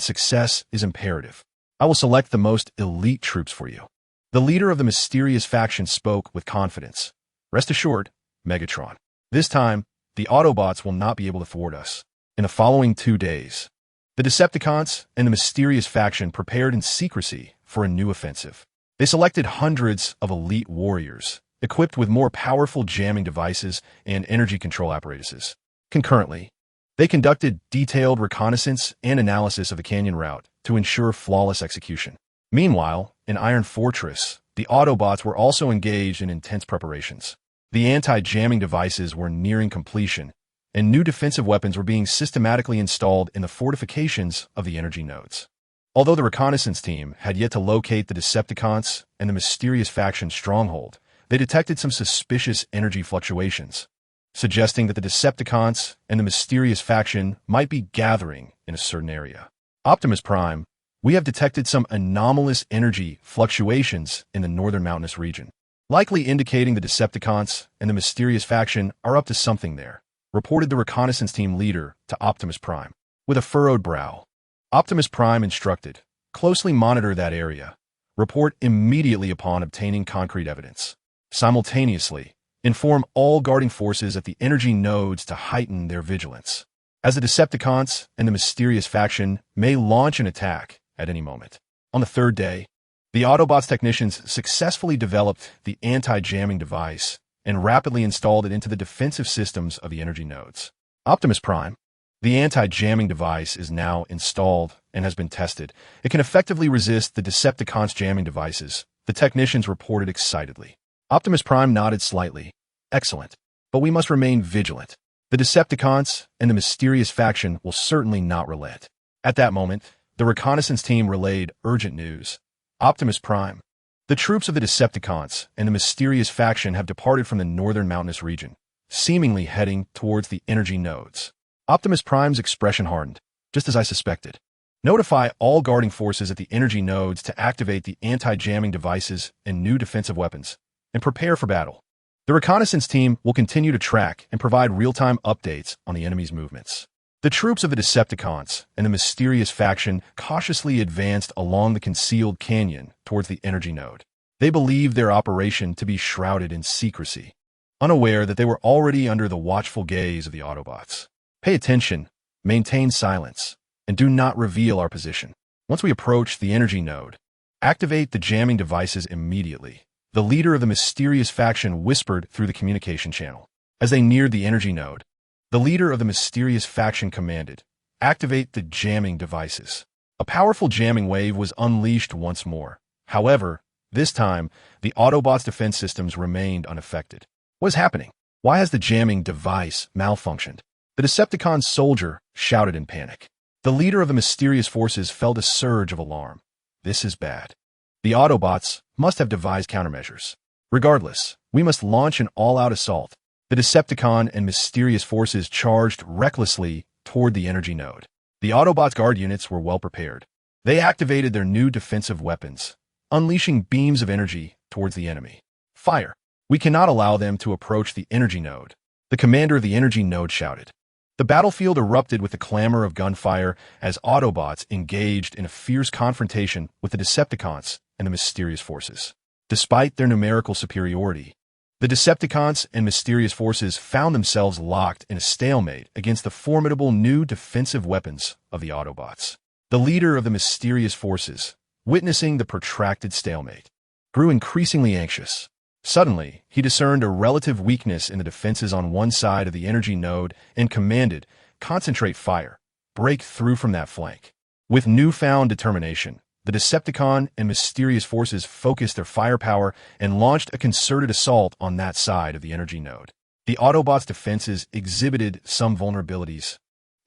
A: success is imperative. I will select the most elite troops for you. The leader of the mysterious faction spoke with confidence. Rest assured, Megatron. This time, the Autobots will not be able to thwart us. In the following 2 days, the Decepticons and the mysterious faction prepared in secrecy for a new offensive. They selected hundreds of elite warriors, equipped with more powerful jamming devices and energy control apparatuses. Concurrently, they conducted detailed reconnaissance and analysis of the canyon route to ensure flawless execution. Meanwhile, in Iron Fortress, the Autobots were also engaged in intense preparations. The anti-jamming devices were nearing completion, and new defensive weapons were being systematically installed in the fortifications of the energy nodes. Although the reconnaissance team had yet to locate the Decepticons and the mysterious faction's stronghold, they detected some suspicious energy fluctuations, suggesting that the Decepticons and the mysterious faction might be gathering in a certain area. Optimus Prime, we have detected some anomalous energy fluctuations in the northern mountainous region, likely indicating the Decepticons and the mysterious faction are up to something there, reported the reconnaissance team leader to Optimus Prime. With a furrowed brow, Optimus Prime instructed, closely monitor that area. Report immediately upon obtaining concrete evidence. Simultaneously, inform all guarding forces at the energy nodes to heighten their vigilance, as the Decepticons and the mysterious faction may launch an attack at any moment. On the 3rd day, the Autobots technicians successfully developed the anti-jamming device and rapidly installed it into the defensive systems of the energy nodes. Optimus Prime, the anti-jamming device is now installed and has been tested. It can effectively resist the Decepticons' jamming devices, the technicians reported excitedly. Optimus Prime nodded slightly. Excellent. but we must remain vigilant. The Decepticons and the mysterious faction will certainly not relent. At that moment, the reconnaissance team relayed urgent news. Optimus Prime. The troops of the Decepticons and the mysterious faction have departed from the northern mountainous region, seemingly heading towards the energy nodes. Optimus Prime's expression hardened, just as I suspected. Notify all guarding forces at the energy nodes to activate the anti-jamming devices and new defensive weapons, and prepare for battle. The reconnaissance team will continue to track and provide real-time updates on the enemy's movements. The troops of the Decepticons and the mysterious faction cautiously advanced along the concealed canyon towards the energy node. They believed their operation to be shrouded in secrecy, unaware that they were already under the watchful gaze of the Autobots. Pay attention, maintain silence, and do not reveal our position. Once we approach the energy node, activate the jamming devices immediately. The leader of the mysterious faction whispered through the communication channel. As they neared the energy node, the leader of the mysterious faction commanded, activate the jamming devices. A powerful jamming wave was unleashed once more. However, this time, the Autobots' defense systems remained unaffected. What is happening? Why has the jamming device malfunctioned? The Decepticon soldier shouted in panic. The leader of the mysterious forces felt a surge of alarm. This is bad. The Autobots must have devised countermeasures. Regardless, we must launch an all-out assault. The Decepticon and mysterious forces charged recklessly toward the energy node. The Autobots' guard units were well prepared. They activated their new defensive weapons, unleashing beams of energy towards the enemy. Fire! We cannot allow them to approach the energy node. The commander of the energy node shouted. The battlefield erupted with the clamor of gunfire as Autobots engaged in a fierce confrontation with the Decepticons and the mysterious forces. Despite their numerical superiority, the Decepticons and mysterious forces found themselves locked in a stalemate against the formidable new defensive weapons of the Autobots. The leader of the mysterious forces, witnessing the protracted stalemate, grew increasingly anxious. Suddenly, he discerned a relative weakness in the defenses on one side of the energy node and commanded, concentrate fire, break through from that flank. With newfound determination, the Decepticon and mysterious forces focused their firepower and launched a concerted assault on that side of the energy node. The Autobots' defenses exhibited some vulnerabilities,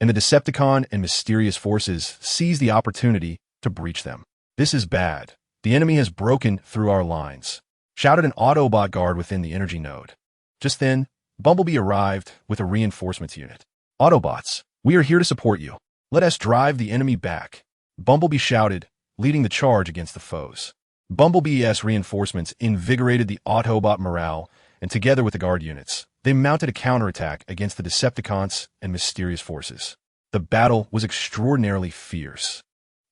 A: and the Decepticon and mysterious forces seized the opportunity to breach them. This is bad. The enemy has broken through our lines, shouted an Autobot guard within the energy node. Just then, Bumblebee arrived with a reinforcements unit. Autobots, we are here to support you. Let us drive the enemy back, Bumblebee shouted, leading the charge against the foes. Bumblebee's reinforcements invigorated the Autobot morale, and together with the guard units, they mounted a counterattack against the Decepticons and mysterious forces. The battle was extraordinarily fierce,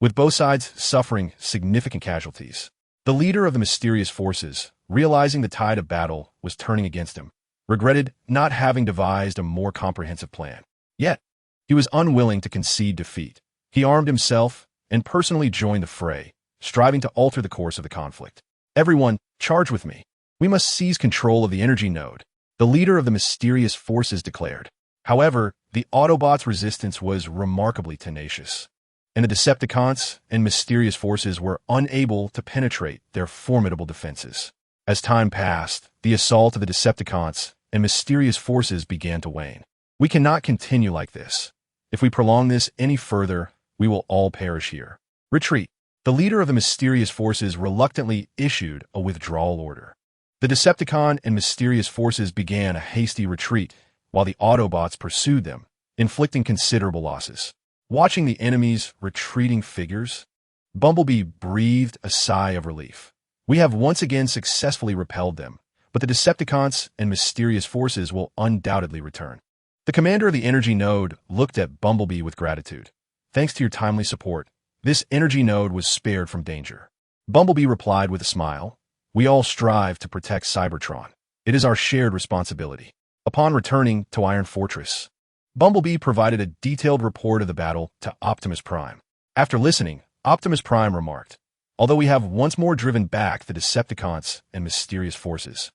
A: with both sides suffering significant casualties. The leader of the mysterious forces, realizing the tide of battle was turning against him, regretted not having devised a more comprehensive plan. Yet, he was unwilling to concede defeat. He armed himself and personally joined the fray, striving to alter the course of the conflict. Everyone, charge with me. We must seize control of the energy node, the leader of the mysterious forces declared. However, the Autobots' resistance was remarkably tenacious, and the Decepticons and mysterious forces were unable to penetrate their formidable defenses. As time passed, the assault of the Decepticons and mysterious forces began to wane. We cannot continue like this. If we prolong this any further, we will all perish here. Retreat. The leader of the mysterious forces reluctantly issued a withdrawal order. The Decepticon and mysterious forces began a hasty retreat, while the Autobots pursued them, inflicting considerable losses. Watching the enemy's retreating figures, Bumblebee breathed a sigh of relief. We have once again successfully repelled them, but the Decepticons and mysterious forces will undoubtedly return. The commander of the energy node looked at Bumblebee with gratitude. Thanks to your timely support, this energy node was spared from danger. Bumblebee replied with a smile. We all strive to protect Cybertron. It is our shared responsibility. Upon returning to Iron Fortress, Bumblebee provided a detailed report of the battle to Optimus Prime. After listening, Optimus Prime remarked, although we have once more driven back the Decepticons and mysterious forces,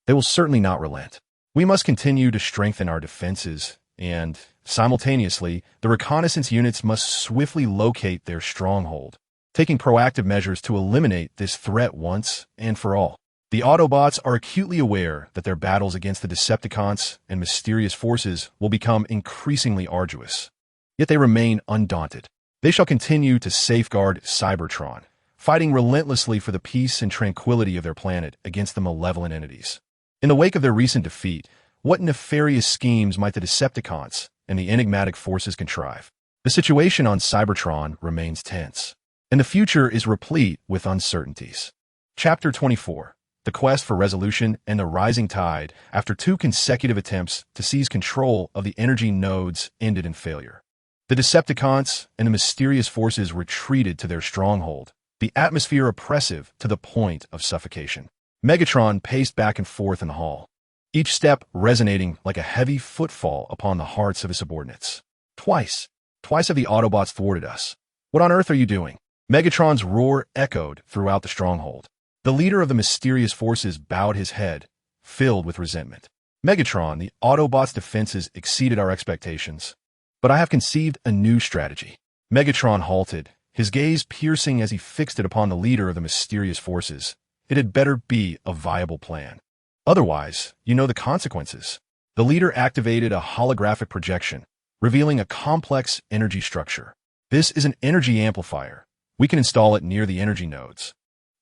A: they will certainly not relent. We must continue to strengthen our defenses and, simultaneously, the reconnaissance units must swiftly locate their stronghold, taking proactive measures to eliminate this threat once and for all. The Autobots are acutely aware that their battles against the Decepticons and mysterious forces will become increasingly arduous. Yet they remain undaunted. They shall continue to safeguard Cybertron, fighting relentlessly for the peace and tranquility of their planet against the malevolent entities. In the wake of their recent defeat, what nefarious schemes might the Decepticons and the enigmatic forces contrive? The situation on Cybertron remains tense, and the future is replete with uncertainties. Chapter 24. The Quest for Resolution and the Rising Tide, after 2 consecutive attempts to seize control of the energy nodes, ended in failure. The Decepticons and the mysterious forces retreated to their stronghold, the atmosphere oppressive to the point of suffocation. Megatron paced back and forth in the hall, each step resonating like a heavy footfall upon the hearts of his subordinates. Twice have the Autobots thwarted us. What on earth are you doing? Megatron's roar echoed throughout the stronghold. The leader of the mysterious forces bowed his head, filled with resentment. Megatron, the Autobots' defenses exceeded our expectations, but I have conceived a new strategy. Megatron halted, his gaze piercing as he fixed it upon the leader of the mysterious forces. It had better be a viable plan. Otherwise, you know the consequences. The leader activated a holographic projection, revealing a complex energy structure. This is an energy amplifier. We can install it near the energy nodes,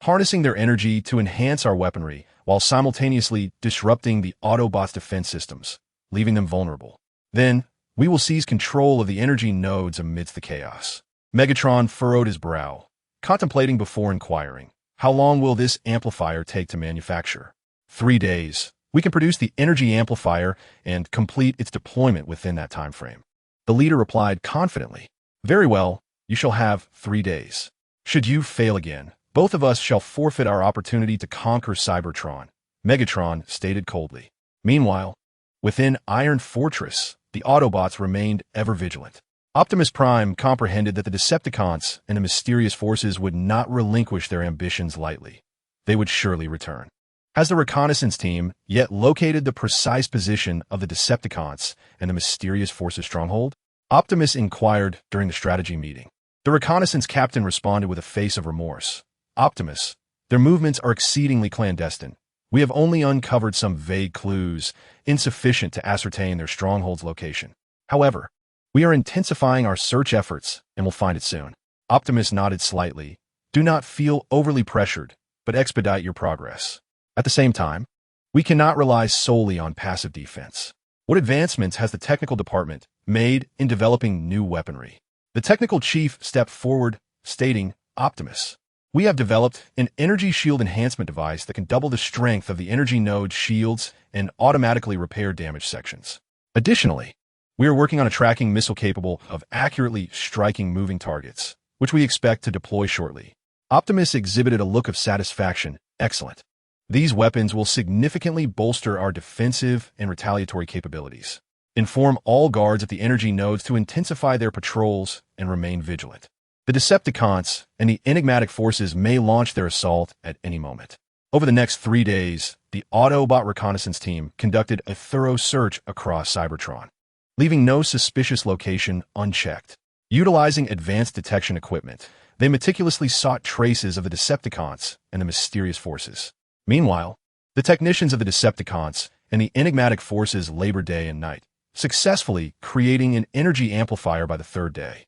A: harnessing their energy to enhance our weaponry while simultaneously disrupting the Autobots' defense systems, leaving them vulnerable. Then, we will seize control of the energy nodes amidst the chaos. Megatron furrowed his brow, contemplating before inquiring, how long will this amplifier take to manufacture? 3 days. We can produce the energy amplifier and complete its deployment within that time frame. The leader replied confidently, Very well, you shall have 3 days. Should you fail again, both of us shall forfeit our opportunity to conquer Cybertron, Megatron stated coldly. Meanwhile, within Iron Fortress, the Autobots remained ever vigilant. Optimus Prime comprehended that the Decepticons and the mysterious forces would not relinquish their ambitions lightly. They would surely return. As the reconnaissance team yet located the precise position of the Decepticons and the mysterious forces' stronghold, Optimus inquired during the strategy meeting. The reconnaissance captain responded with a face of remorse. Optimus, their movements are exceedingly clandestine. We have only uncovered some vague clues, insufficient to ascertain their stronghold's location. However, we are intensifying our search efforts and will find it soon. Optimus nodded slightly. Do not feel overly pressured, but expedite your progress. At the same time, we cannot rely solely on passive defense. What advancements has the technical department made in developing new weaponry? The technical chief stepped forward, stating, Optimus, we have developed an energy shield enhancement device that can double the strength of the energy node shields and automatically repair damaged sections. Additionally, we are working on a tracking missile capable of accurately striking moving targets, which we expect to deploy shortly. Optimus exhibited a look of satisfaction. Excellent. These weapons will significantly bolster our defensive and retaliatory capabilities. Inform all guards at the energy nodes to intensify their patrols and remain vigilant. The Decepticons and the enigmatic forces may launch their assault at any moment. Over the next 3 days, the Autobot reconnaissance team conducted a thorough search across Cybertron, leaving no suspicious location unchecked. Utilizing advanced detection equipment, they meticulously sought traces of the Decepticons and the mysterious forces. Meanwhile, the technicians of the Decepticons and the enigmatic forces labored day and night, successfully creating an energy amplifier by the 3rd day.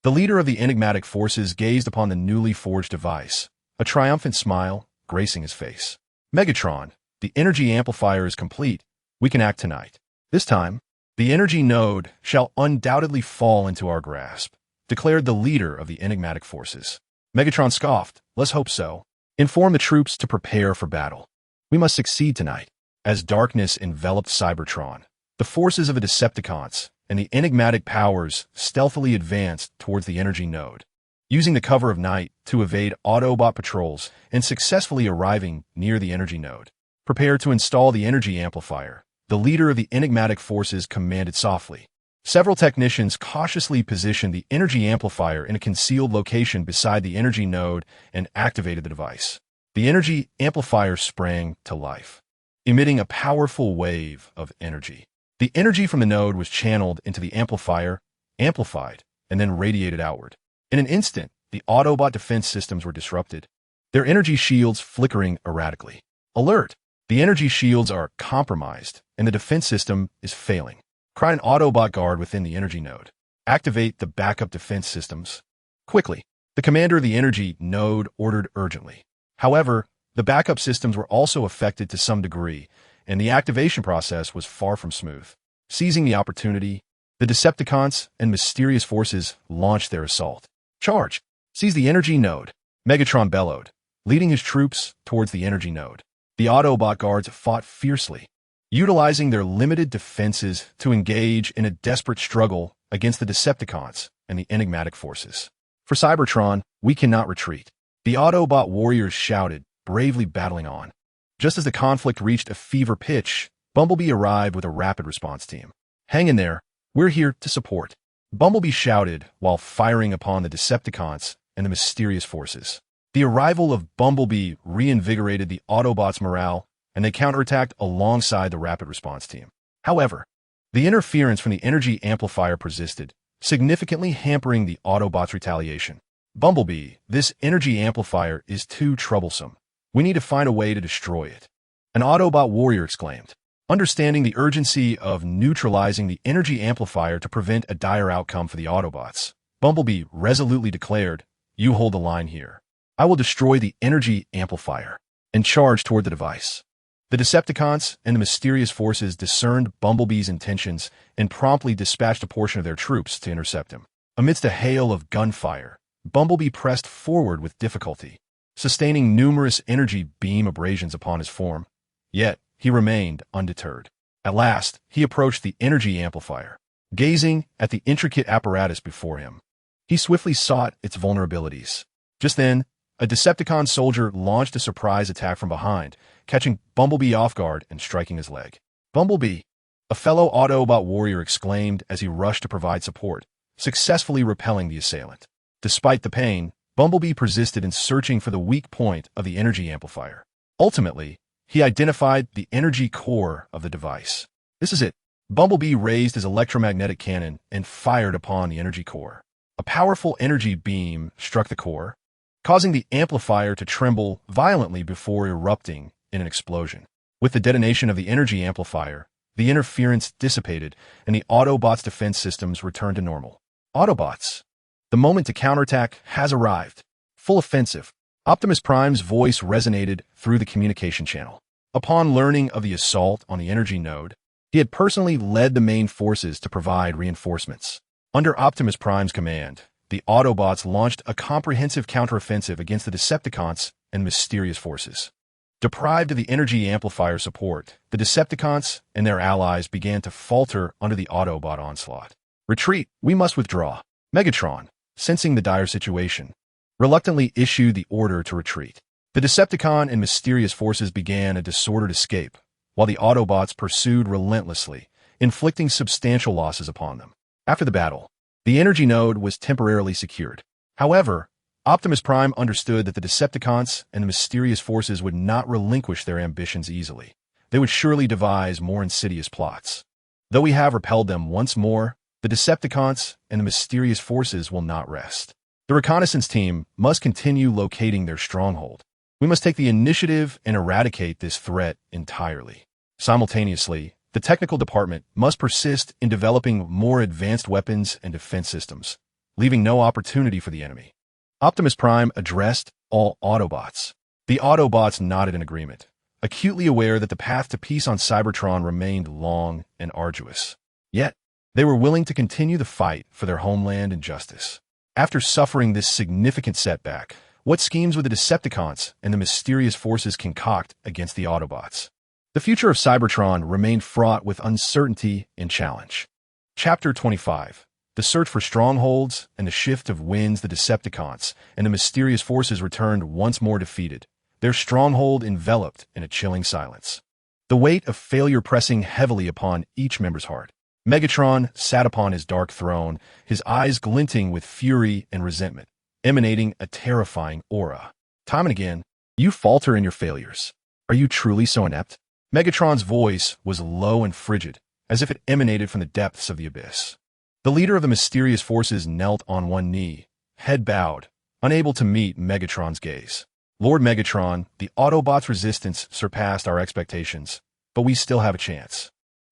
A: The leader of the enigmatic forces gazed upon the newly forged device, a triumphant smile gracing his face. Megatron, the energy amplifier is complete. We can act tonight. This time, the energy node shall undoubtedly fall into our grasp, declared the leader of the enigmatic forces. Megatron scoffed. Let's hope so. Inform the troops to prepare for battle. We must succeed tonight. As darkness enveloped Cybertron, the forces of the Decepticons and the enigmatic powers stealthily advanced towards the energy node, using the cover of night to evade Autobot patrols and successfully arriving near the energy node. Prepared to install the energy amplifier, the leader of the enigmatic forces commanded softly. Several technicians cautiously positioned the energy amplifier in a concealed location beside the energy node and activated the device. The energy amplifier sprang to life, emitting a powerful wave of energy. The energy from the node was channeled into the amplifier, amplified, and then radiated outward. In an instant, the Autobot defense systems were disrupted, their energy shields flickering erratically. Alert! The energy shields are compromised, and the defense system is failing. Cry an Autobot guard within the energy node. Activate the backup defense systems. Quickly, the commander of the energy node ordered urgently. However, the backup systems were also affected to some degree, and the activation process was far from smooth. Seizing the opportunity, the Decepticons and mysterious forces launched their assault. Charge! Seize the energy node! Megatron bellowed, leading his troops towards the energy node. The Autobot guards fought fiercely, utilizing their limited defenses to engage in a desperate struggle against the Decepticons and the enigmatic forces. For Cybertron, we cannot retreat. The Autobot warriors shouted, bravely battling on. Just as the conflict reached a fever pitch, Bumblebee arrived with a rapid response team. Hang in there, we're here to support. Bumblebee shouted while firing upon the Decepticons and the mysterious forces. The arrival of Bumblebee reinvigorated the Autobots' morale, and they counterattacked alongside the rapid response team. However, the interference from the energy amplifier persisted, significantly hampering the Autobots' retaliation. Bumblebee, this energy amplifier is too troublesome. We need to find a way to destroy it. An Autobot warrior exclaimed. Understanding the urgency of neutralizing the energy amplifier to prevent a dire outcome for the Autobots, Bumblebee resolutely declared, "You hold the line here. I will destroy the energy amplifier," and charged toward the device. The Decepticons and the mysterious forces discerned Bumblebee's intentions and promptly dispatched a portion of their troops to intercept him. Amidst a hail of gunfire, Bumblebee pressed forward with difficulty, sustaining numerous energy beam abrasions upon his form. Yet, he remained undeterred. At last, he approached the energy amplifier, gazing at the intricate apparatus before him. He swiftly sought its vulnerabilities. Just then, a Decepticon soldier launched a surprise attack from behind, catching Bumblebee off guard and striking his leg. "Bumblebee!" a fellow Autobot warrior exclaimed as he rushed to provide support, successfully repelling the assailant. Despite the pain, Bumblebee persisted in searching for the weak point of the energy amplifier. Ultimately, he identified the energy core of the device. "This is it." Bumblebee raised his electromagnetic cannon and fired upon the energy core. A powerful energy beam struck the core, causing the amplifier to tremble violently before erupting in an explosion. With the detonation of the energy amplifier, the interference dissipated and the Autobots' defense systems returned to normal. Autobots, the moment to counterattack has arrived. Full offensive. Optimus Prime's voice resonated through the communication channel. Upon learning of the assault on the energy node, he had personally led the main forces to provide reinforcements. Under Optimus Prime's command, the Autobots launched a comprehensive counteroffensive against the Decepticons and mysterious forces. Deprived of the energy amplifier support, the Decepticons and their allies began to falter under the Autobot onslaught. "Retreat, we must withdraw." Megatron, sensing the dire situation, reluctantly issued the order to retreat. The Decepticon and mysterious forces began a disordered escape, while the Autobots pursued relentlessly, inflicting substantial losses upon them. After the battle, the energy node was temporarily secured. However, Optimus Prime understood that the Decepticons and the mysterious forces would not relinquish their ambitions easily. They would surely devise more insidious plots. Though we have repelled them once more, the Decepticons and the mysterious forces will not rest. The reconnaissance team must continue locating their stronghold. We must take the initiative and eradicate this threat entirely. Simultaneously, the technical department must persist in developing more advanced weapons and defense systems, leaving no opportunity for the enemy. Optimus Prime addressed all Autobots. The Autobots nodded in agreement, acutely aware that the path to peace on Cybertron remained long and arduous. Yet, they were willing to continue the fight for their homeland and justice. After suffering this significant setback, what schemes would the Decepticons and the mysterious forces concoct against the Autobots? The future of Cybertron remained fraught with uncertainty and challenge. Chapter 25. The search for strongholds and the shift of winds. The Decepticons and the mysterious forces returned once more defeated, their stronghold enveloped in a chilling silence. The weight of failure pressing heavily upon each member's heart. Megatron sat upon his dark throne, his eyes glinting with fury and resentment, emanating a terrifying aura. Time and again, "You falter in your failures. Are you truly so inept?" Megatron's voice was low and frigid, as if it emanated from the depths of the abyss. The leader of the mysterious forces knelt on one knee, head bowed, unable to meet Megatron's gaze. Lord Megatron, the Autobots' resistance surpassed our expectations, but we still have a chance.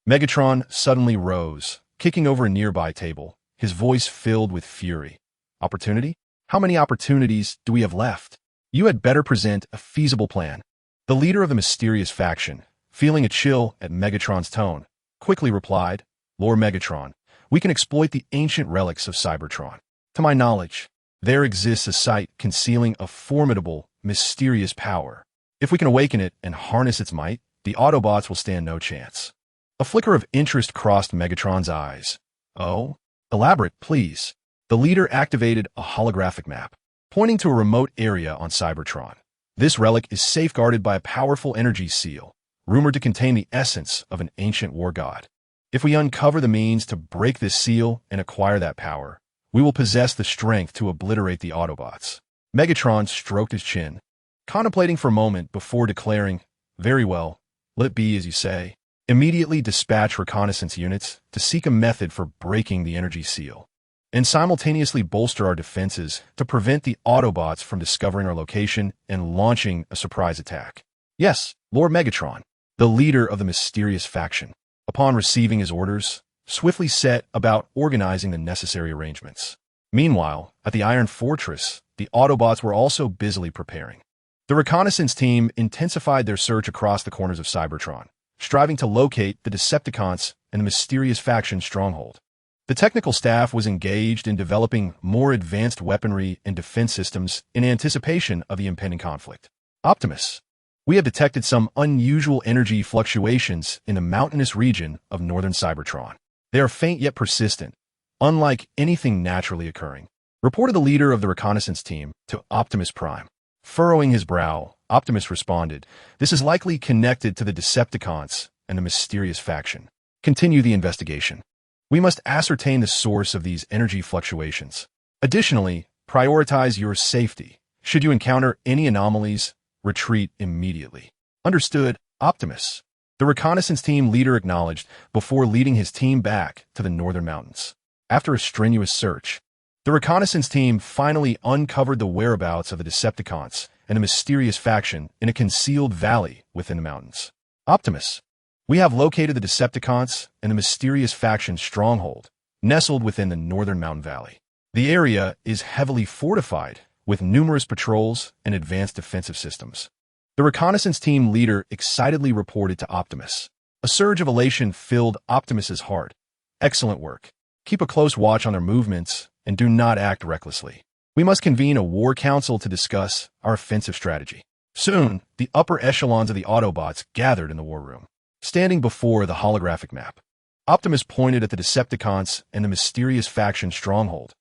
A: Megatron suddenly rose, kicking over a nearby table, his voice filled with fury. Opportunity? How many opportunities do we have left? You had better present a feasible plan. The leader of the mysterious faction, feeling a chill at Megatron's tone, quickly replied, Lord Megatron, we can exploit the ancient relics of Cybertron. To my knowledge, there exists a site concealing a formidable, mysterious power. If we can awaken it and harness its might, the Autobots will stand no chance. A flicker of interest crossed Megatron's eyes. Oh? Elaborate, please. The leader activated a holographic map, pointing to a remote area on Cybertron. This relic is safeguarded by a powerful energy seal, rumored to contain the essence of an ancient war god. If we uncover the means to break this seal and acquire that power, we will possess the strength to obliterate the Autobots. Megatron stroked his chin, contemplating for a moment before declaring, Very well, let it be as you say. Immediately dispatch reconnaissance units to seek a method for breaking the energy seal, and simultaneously bolster our defenses to prevent the Autobots from discovering our location and launching a surprise attack. Yes, Lord Megatron, the leader of the mysterious faction, upon receiving his orders, swiftly set about organizing the necessary arrangements. Meanwhile, at the Iron Fortress, the Autobots were also busily preparing. The reconnaissance team intensified their search across the corners of Cybertron, striving to locate the Decepticons and the mysterious faction stronghold. The technical staff was engaged in developing more advanced weaponry and defense systems in anticipation of the impending conflict. Optimus, we have detected some unusual energy fluctuations in the mountainous region of northern Cybertron. They are faint yet persistent, unlike anything naturally occurring, reported the leader of the reconnaissance team to Optimus Prime. Furrowing his brow, Optimus responded, This is likely connected to the Decepticons and the mysterious faction. Continue the investigation. We must ascertain the source of these energy fluctuations. Additionally, prioritize your safety. Should you encounter any anomalies, retreat immediately. Understood, Optimus. The reconnaissance team leader acknowledged before leading his team back to the northern mountains. After a strenuous search, the reconnaissance team finally uncovered the whereabouts of the Decepticons and a mysterious faction in a concealed valley within the mountains. Optimus, we have located the Decepticons and the mysterious faction stronghold, nestled within the northern mountain valley. The area is heavily fortified, with numerous patrols and advanced defensive systems. The reconnaissance team leader excitedly reported to Optimus. A surge of elation filled Optimus's heart. Excellent work. Keep a close watch on their movements and do not act recklessly. We must convene a war council to discuss our offensive strategy. Soon, the upper echelons of the Autobots gathered in the war room. Standing before the holographic map, Optimus pointed at the Decepticons and the mysterious faction stronghold.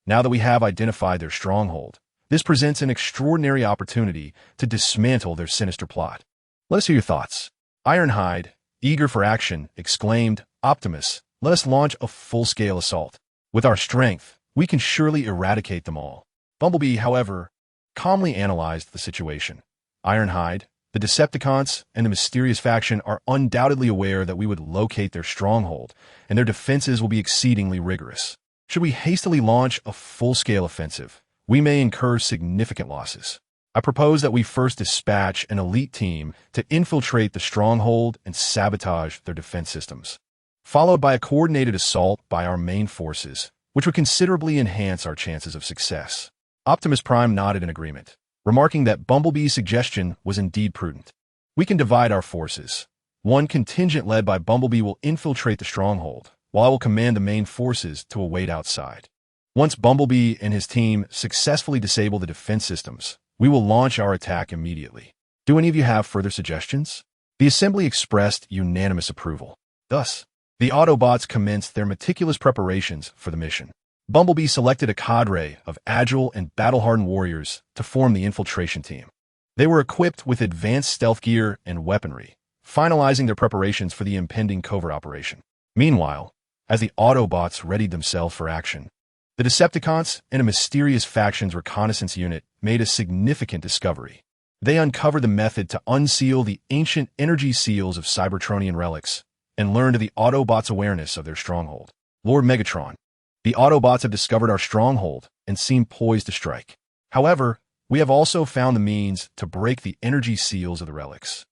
A: Now that we have identified their stronghold, this presents an extraordinary opportunity to dismantle their sinister plot. Let us hear your thoughts. Ironhide, eager for action, exclaimed, Optimus, let us launch a full-scale assault. With our strength, we can surely eradicate them all. Bumblebee, however, calmly analyzed the situation. Ironhide, the Decepticons, and the mysterious faction are undoubtedly aware that we would locate their stronghold, and their defenses will be exceedingly rigorous. Should we hastily launch a full-scale offensive, we may incur significant losses. I propose that we first dispatch an elite team to infiltrate the stronghold and sabotage their defense systems, followed by a coordinated assault by our main forces, which would considerably enhance our chances of success. Optimus Prime nodded in agreement, remarking that Bumblebee's suggestion was indeed prudent. We can divide our forces. One contingent led by Bumblebee will infiltrate the stronghold, while I will command the main forces to await outside. Once Bumblebee and his team successfully disable the defense systems, we will launch our attack immediately. Do any of you have further suggestions? The assembly expressed unanimous approval. Thus, the Autobots commenced their meticulous preparations for the mission. Bumblebee selected a cadre of agile and battle-hardened warriors to form the infiltration team. They were equipped with advanced stealth gear and weaponry, finalizing their preparations for the impending covert operation. Meanwhile, as the Autobots readied themselves for action, the Decepticons and a mysterious faction's reconnaissance unit made a significant discovery. They uncovered the method to unseal the ancient energy seals of Cybertronian relics and learned of the Autobots' awareness of their stronghold. Lord Megatron, the Autobots have discovered our stronghold and seem poised to strike. However, We have also found the means to break the energy seals of the relics,"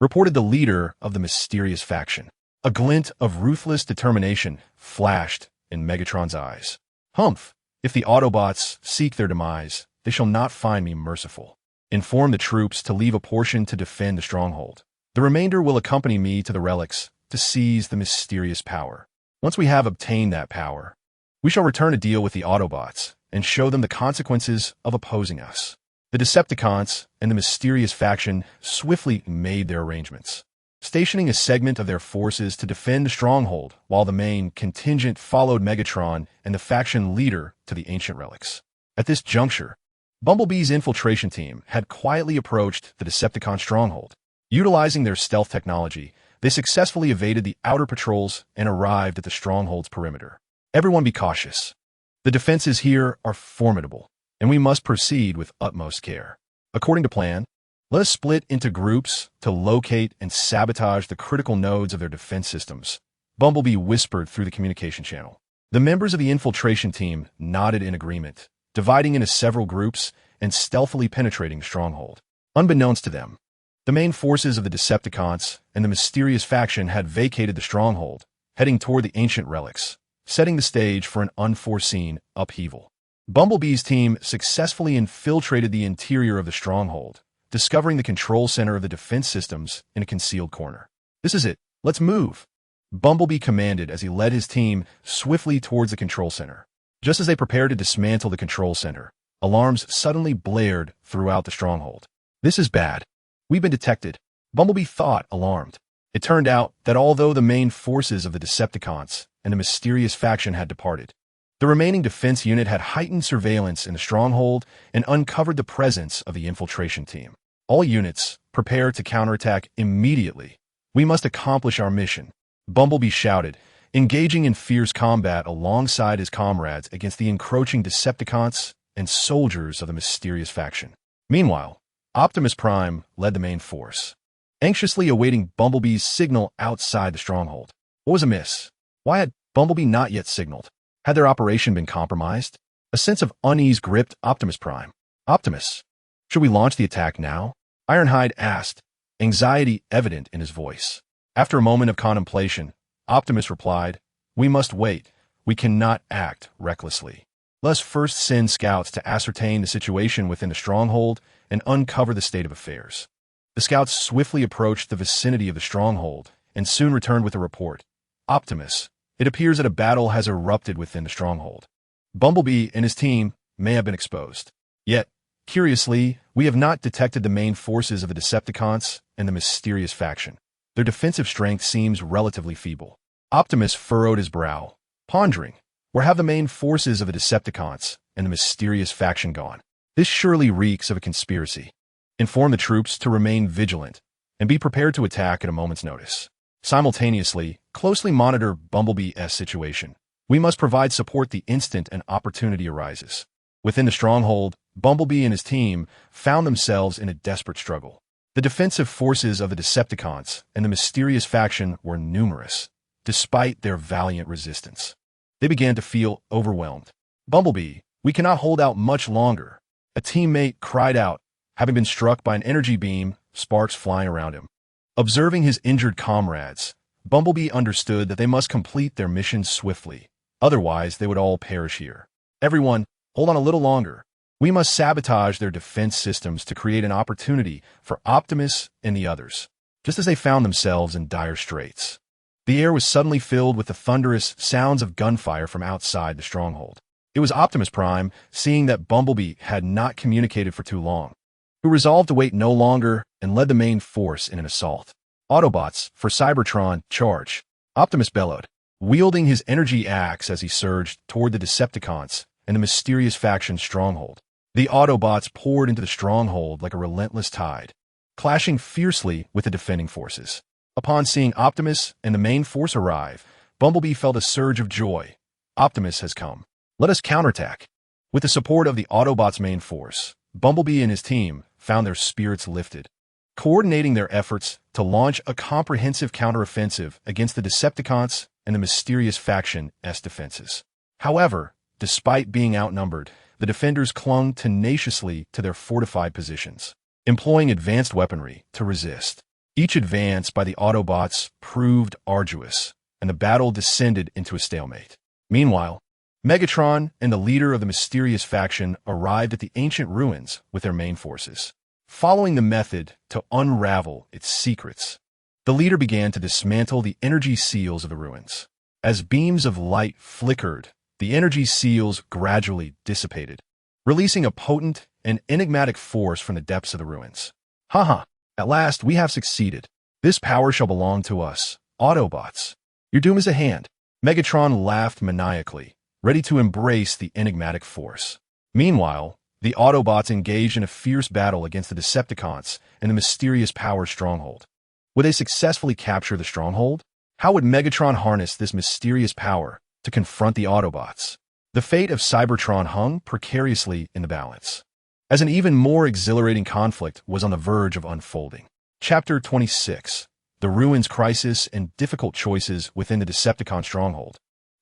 A: reported the leader of the mysterious faction. A glint of ruthless determination flashed in Megatron's eyes. "Humph! If the Autobots seek their demise, they shall not find me merciful. Inform the troops to leave a portion to defend the stronghold. The remainder will accompany me to the relics to seize the mysterious power. Once we have obtained that power, we shall return to deal with the Autobots and show them the consequences of opposing us." The Decepticons and the mysterious faction swiftly made their arrangements, stationing a segment of their forces to defend the stronghold while the main contingent followed Megatron and the faction leader to the ancient relics. At this juncture, Bumblebee's infiltration team had quietly approached the Decepticon stronghold. Utilizing their stealth technology, they successfully evaded the outer patrols and arrived at the stronghold's perimeter. "Everyone be cautious. The defenses here are formidable, and we must proceed with utmost care. According to plan, let us split into groups to locate and sabotage the critical nodes of their defense systems," Bumblebee whispered through the communication channel. The members of the infiltration team nodded in agreement, dividing into several groups and stealthily penetrating the stronghold. Unbeknownst to them, the main forces of the Decepticons and the mysterious faction had vacated the stronghold, heading toward the ancient relics, setting the stage for an unforeseen upheaval. Bumblebee's team successfully infiltrated the interior of the stronghold, discovering the control center of the defense systems in a concealed corner. "This is it. Let's move," Bumblebee commanded as he led his team swiftly towards the control center. Just as they prepared to dismantle the control center, alarms suddenly blared throughout the stronghold. "This is bad. We've been detected," Bumblebee thought, alarmed. It turned out that although the main forces of the Decepticons and the mysterious faction had departed, the remaining defense unit had heightened surveillance in the stronghold and uncovered the presence of the infiltration team. "All units, prepare to counterattack immediately. We must accomplish our mission," Bumblebee shouted, engaging in fierce combat alongside his comrades against the encroaching Decepticons and soldiers of the mysterious faction. Meanwhile, Optimus Prime led the main force, anxiously awaiting Bumblebee's signal outside the stronghold. What was amiss? Why had Bumblebee not yet signaled? Had their operation been compromised? A sense of unease gripped Optimus Prime. "Optimus, should we launch the attack now?" Ironhide asked, anxiety evident in his voice. After a moment of contemplation, Optimus replied, "We must wait. We cannot act recklessly. Let's first send scouts to ascertain the situation within the stronghold and uncover the state of affairs." The scouts swiftly approached the vicinity of the stronghold and soon returned with a report. "Optimus, it appears that a battle has erupted within the stronghold. Bumblebee and his team may have been exposed. Yet, curiously, we have not detected the main forces of the Decepticons and the mysterious faction. Their defensive strength seems relatively feeble." Optimus furrowed his brow, pondering, where have the main forces of the Decepticons and the mysterious faction gone? This surely reeks of a conspiracy. Inform the troops to remain vigilant and be prepared to attack at a moment's notice. Simultaneously, closely monitor Bumblebee's situation. We must provide support the instant an opportunity arises. Within the stronghold, Bumblebee and his team found themselves in a desperate struggle. The defensive forces of the Decepticons and the mysterious faction were numerous, despite their valiant resistance. They began to feel overwhelmed. "Bumblebee, we cannot hold out much longer," a teammate cried out, having been struck by an energy beam, sparks flying around him. Observing his injured comrades, Bumblebee understood that they must complete their mission swiftly, otherwise they would all perish here. "Everyone, hold on a little longer. We must sabotage their defense systems to create an opportunity for Optimus and the others." Just as they found themselves in dire straits, the air was suddenly filled with the thunderous sounds of gunfire from outside the stronghold. It was Optimus Prime, seeing that Bumblebee had not communicated for too long, who resolved to wait no longer and led the main force in an assault. "Autobots, for Cybertron, charge!" Optimus bellowed, wielding his energy axe as he surged toward the Decepticons and the mysterious faction's stronghold. The Autobots poured into the stronghold like a relentless tide, clashing fiercely with the defending forces. Upon seeing Optimus and the main force arrive, Bumblebee felt a surge of joy. "Optimus has come. Let us counterattack." With the support of the Autobots' main force, Bumblebee and his team found their spirits lifted, coordinating their efforts to launch a comprehensive counteroffensive against the Decepticons and the mysterious faction's defenses. However, despite being outnumbered, the defenders clung tenaciously to their fortified positions, employing advanced weaponry to resist. Each advance by the Autobots proved arduous, and the battle descended into a stalemate. Meanwhile, Megatron and the leader of the mysterious faction arrived at the ancient ruins with their main forces. Following the method to unravel its secrets, the leader began to dismantle the energy seals of the ruins. As beams of light flickered, the energy seals gradually dissipated, releasing a potent and enigmatic force from the depths of the ruins. Haha, at last we have succeeded. This power shall belong to us, Autobots. Your doom is at hand. Megatron laughed maniacally, ready to embrace the enigmatic force. Meanwhile, the Autobots engaged in a fierce battle against the Decepticons and the mysterious power stronghold. Would they successfully capture the stronghold? How would Megatron harness this mysterious power to confront the Autobots? The fate of Cybertron hung precariously in the balance, as an even more exhilarating conflict was on the verge of unfolding. Chapter 26: The Ruins Crisis and Difficult Choices Within the Decepticon Stronghold.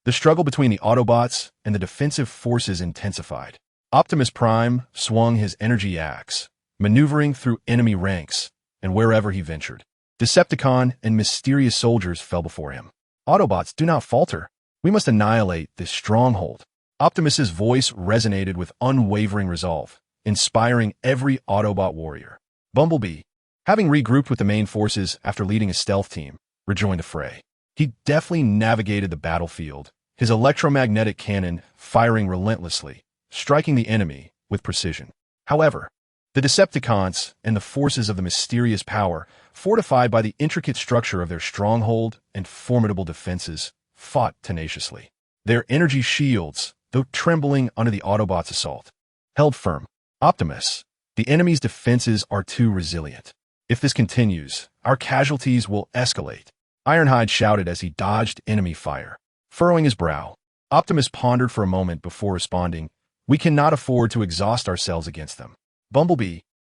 A: The struggle between the Autobots and the defensive forces intensified. Optimus Prime swung his energy axe, maneuvering through enemy ranks and wherever he ventured. Decepticon and mysterious soldiers fell before him. Autobots, do not falter. We must annihilate this stronghold. Optimus's voice resonated with unwavering resolve, inspiring every Autobot warrior. Bumblebee, having regrouped with the main forces after leading a stealth team, rejoined the fray. He deftly navigated the battlefield, his electromagnetic cannon firing relentlessly, striking the enemy with precision. However, the Decepticons and the forces of the mysterious power, fortified by the intricate structure of their stronghold and formidable defenses, fought tenaciously. Their energy shields, though trembling under the Autobots' assault, held firm. Optimus, the enemy's defenses are too resilient. If this continues, our casualties will escalate. Ironhide shouted as he dodged enemy fire. Furrowing his brow, Optimus pondered for a moment before responding, "We cannot afford to exhaust ourselves against them. Bumblebee,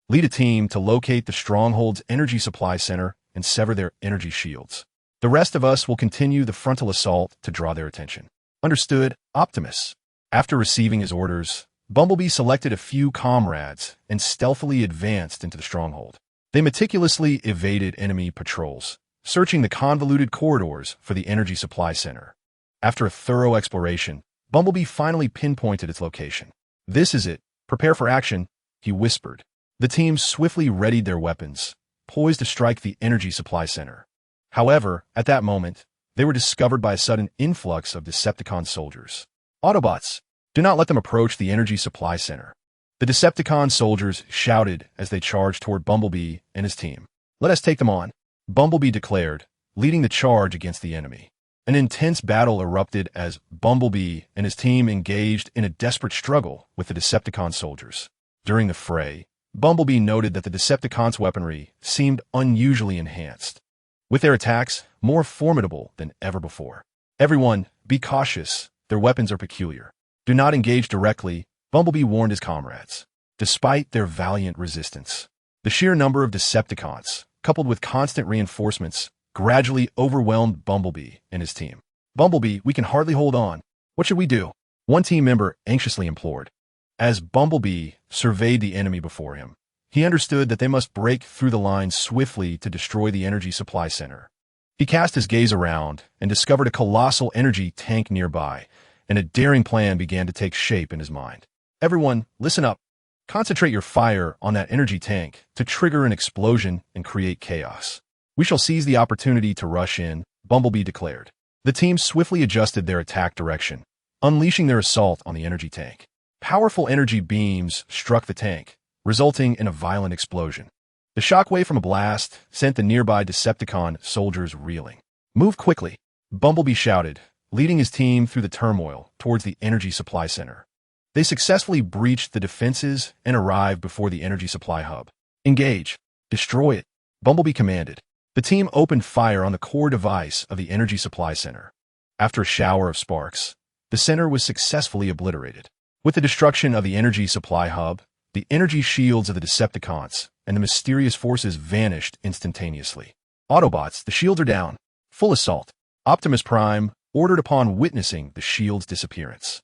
A: lead a team to locate the stronghold's energy supply center and sever their energy shields. The rest of us will continue the frontal assault to draw their attention." Understood, Optimus. After receiving his orders, Bumblebee selected a few comrades and stealthily advanced into the stronghold. They meticulously evaded enemy patrols, searching the convoluted corridors for the energy supply center. After a thorough exploration, Bumblebee finally pinpointed its location. "This is it. Prepare for action," he whispered. The team swiftly readied their weapons, poised to strike the energy supply center. However, at that moment, they were discovered by a sudden influx of Decepticon soldiers. "Autobots, do not let them approach the energy supply center," the Decepticon soldiers shouted as they charged toward Bumblebee and his team. "Let us take them on," Bumblebee declared, leading the charge against the enemy. An intense battle erupted as Bumblebee and his team engaged in a desperate struggle with the Decepticon soldiers. During the fray, Bumblebee noted that the Decepticons' weaponry seemed unusually enhanced, with their attacks more formidable than ever before. "Everyone, be cautious. Their weapons are peculiar. Do not engage directly," Bumblebee warned his comrades. Despite their valiant resistance, the sheer number of Decepticons, coupled with constant reinforcements, gradually overwhelmed Bumblebee and his team. "Bumblebee, we can hardly hold on. What should we do?" one team member anxiously implored. As Bumblebee surveyed the enemy before him, he understood that they must break through the lines swiftly to destroy the energy supply center. He cast his gaze around and discovered a colossal energy tank nearby, and a daring plan began to take shape in his mind. "Everyone, listen up. Concentrate your fire on that energy tank to trigger an explosion and create chaos. We shall seize the opportunity to rush in," Bumblebee declared. The team swiftly adjusted their attack direction, unleashing their assault on the energy tank. Powerful energy beams struck the tank, resulting in a violent explosion. The shockwave from a blast sent the nearby Decepticon soldiers reeling. "Move quickly," Bumblebee shouted, leading his team through the turmoil towards the energy supply center. They successfully breached the defenses and arrived before the energy supply hub. "Engage. Destroy it," Bumblebee commanded. The team opened fire on the core device of the energy supply center. After a shower of sparks, the center was successfully obliterated. With the destruction of the energy supply hub, the energy shields of the Decepticons and the mysterious forces vanished instantaneously. "Autobots, the shields are down. Full assault," Optimus Prime ordered upon witnessing the shield's disappearance.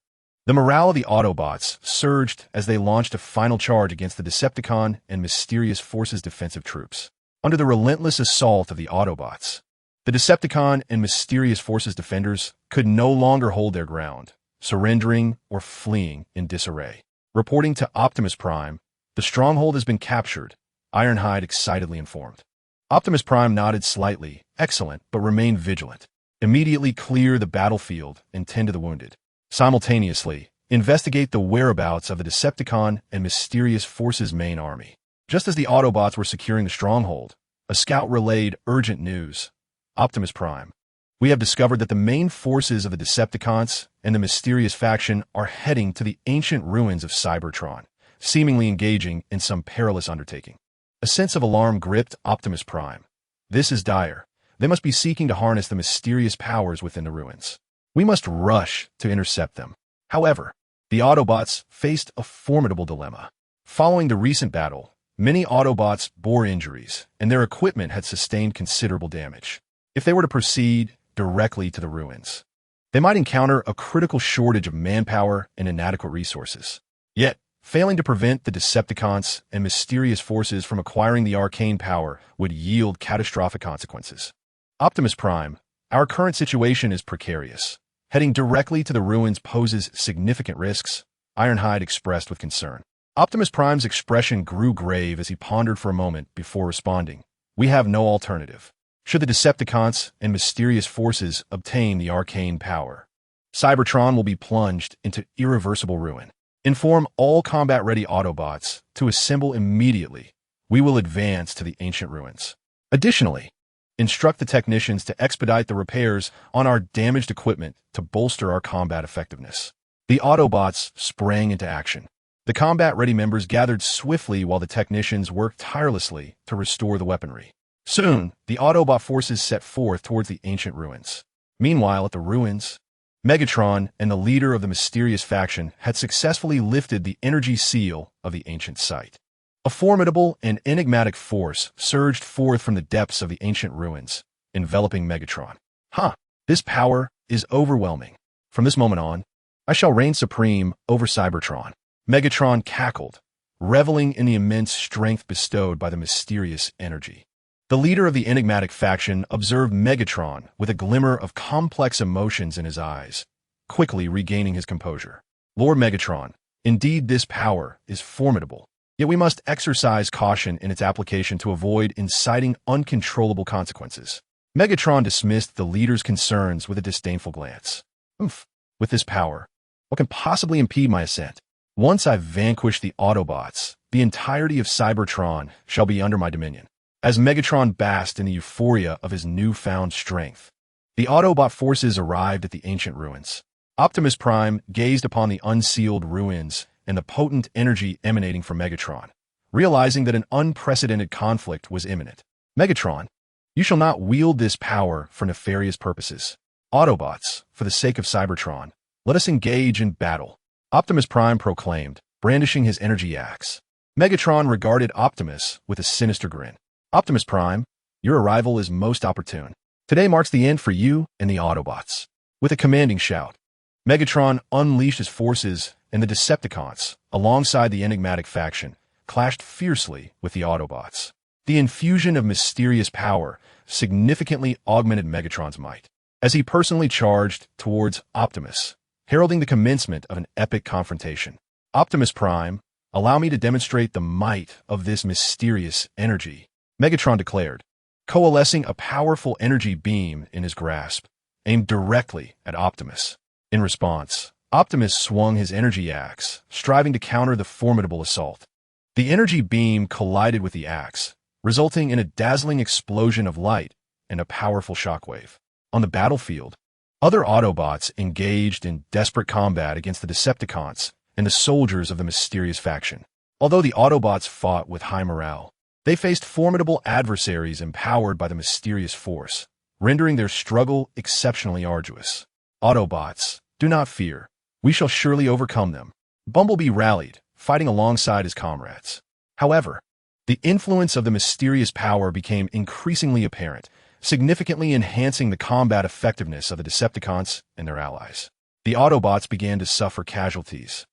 A: The morale of the Autobots surged as they launched a final charge against the Decepticon and Mysterious Forces defensive troops. Under the relentless assault of the Autobots, the Decepticon and Mysterious Forces defenders could no longer hold their ground, surrendering or fleeing in disarray. Reporting to Optimus Prime, the stronghold has been captured, Ironhide excitedly informed. Optimus Prime nodded slightly, excellent, but remained vigilant. Immediately clear the battlefield and tend to the wounded. Simultaneously, investigate the whereabouts of the Decepticon and Mysterious Forces main army. Just as the Autobots were securing the stronghold, a scout relayed urgent news. Optimus Prime, we have discovered that the main forces of the Decepticons and the Mysterious faction are heading to the ancient ruins of Cybertron, seemingly engaging in some perilous undertaking. A sense of alarm gripped Optimus Prime. This is dire. They must be seeking to harness the mysterious powers within the ruins. We must rush to intercept them. However, the Autobots faced a formidable dilemma. Following the recent battle, many Autobots bore injuries, and their equipment had sustained considerable damage. If they were to proceed directly to the ruins, they might encounter a critical shortage of manpower and inadequate resources. Yet, failing to prevent the Decepticons and Mysterious Forces from acquiring the arcane power would yield catastrophic consequences. Optimus Prime, our current situation is precarious. Heading directly to the ruins poses significant risks, Ironhide expressed with concern. Optimus Prime's expression grew grave as he pondered for a moment before responding. We have no alternative. Should the Decepticons and Mysterious Forces obtain the arcane power, Cybertron will be plunged into irreversible ruin. Inform all combat-ready Autobots to assemble immediately. We will advance to the ancient ruins. Additionally, instruct the technicians to expedite the repairs on our damaged equipment to bolster our combat effectiveness. The Autobots sprang into action. The combat-ready members gathered swiftly while the technicians worked tirelessly to restore the weaponry. Soon, the Autobot forces set forth towards the ancient ruins. Meanwhile, at the ruins, Megatron and the leader of the Mysterious faction had successfully lifted the energy seal of the ancient site. A formidable and enigmatic force surged forth from the depths of the ancient ruins, enveloping Megatron. This power is overwhelming. From this moment on, I shall reign supreme over Cybertron. Megatron cackled, reveling in the immense strength bestowed by the mysterious energy. The leader of the enigmatic faction observed Megatron with a glimmer of complex emotions in his eyes, quickly regaining his composure. Lord Megatron, indeed this power is formidable, yet we must exercise caution in its application to avoid inciting uncontrollable consequences. Megatron dismissed the leader's concerns with a disdainful glance. With this power, what can possibly impede my ascent? Once I've vanquished the Autobots, the entirety of Cybertron shall be under my dominion. As Megatron basked in the euphoria of his newfound strength, the Autobot forces arrived at the ancient ruins. Optimus Prime gazed upon the unsealed ruins and the potent energy emanating from Megatron, realizing that an unprecedented conflict was imminent. Megatron, you shall not wield this power for nefarious purposes. Autobots, for the sake of Cybertron, let us engage in battle, Optimus Prime proclaimed, brandishing his energy axe. Megatron regarded Optimus with a sinister grin. Optimus Prime, your arrival is most opportune. Today marks the end for you and the Autobots. With a commanding shout, Megatron unleashed his forces, and the Decepticons, alongside the enigmatic faction, clashed fiercely with the Autobots. The infusion of mysterious power significantly augmented Megatron's might, as he personally charged towards Optimus, heralding the commencement of an epic confrontation. Optimus Prime, allow me to demonstrate the might of this mysterious energy, Megatron declared, coalescing a powerful energy beam in his grasp, aimed directly at Optimus. In response, Optimus swung his energy axe, striving to counter the formidable assault. The energy beam collided with the axe, resulting in a dazzling explosion of light and a powerful shockwave. On the battlefield, other Autobots engaged in desperate combat against the Decepticons and the soldiers of the mysterious faction. Although the Autobots fought with high morale, they faced formidable adversaries empowered by the mysterious force, rendering their struggle exceptionally arduous. Autobots, do not fear. We shall surely overcome them. Bumblebee rallied, fighting alongside his comrades. However, the influence of the mysterious power became increasingly apparent, significantly enhancing the combat effectiveness of the Decepticons and their allies. The Autobots began to suffer casualties,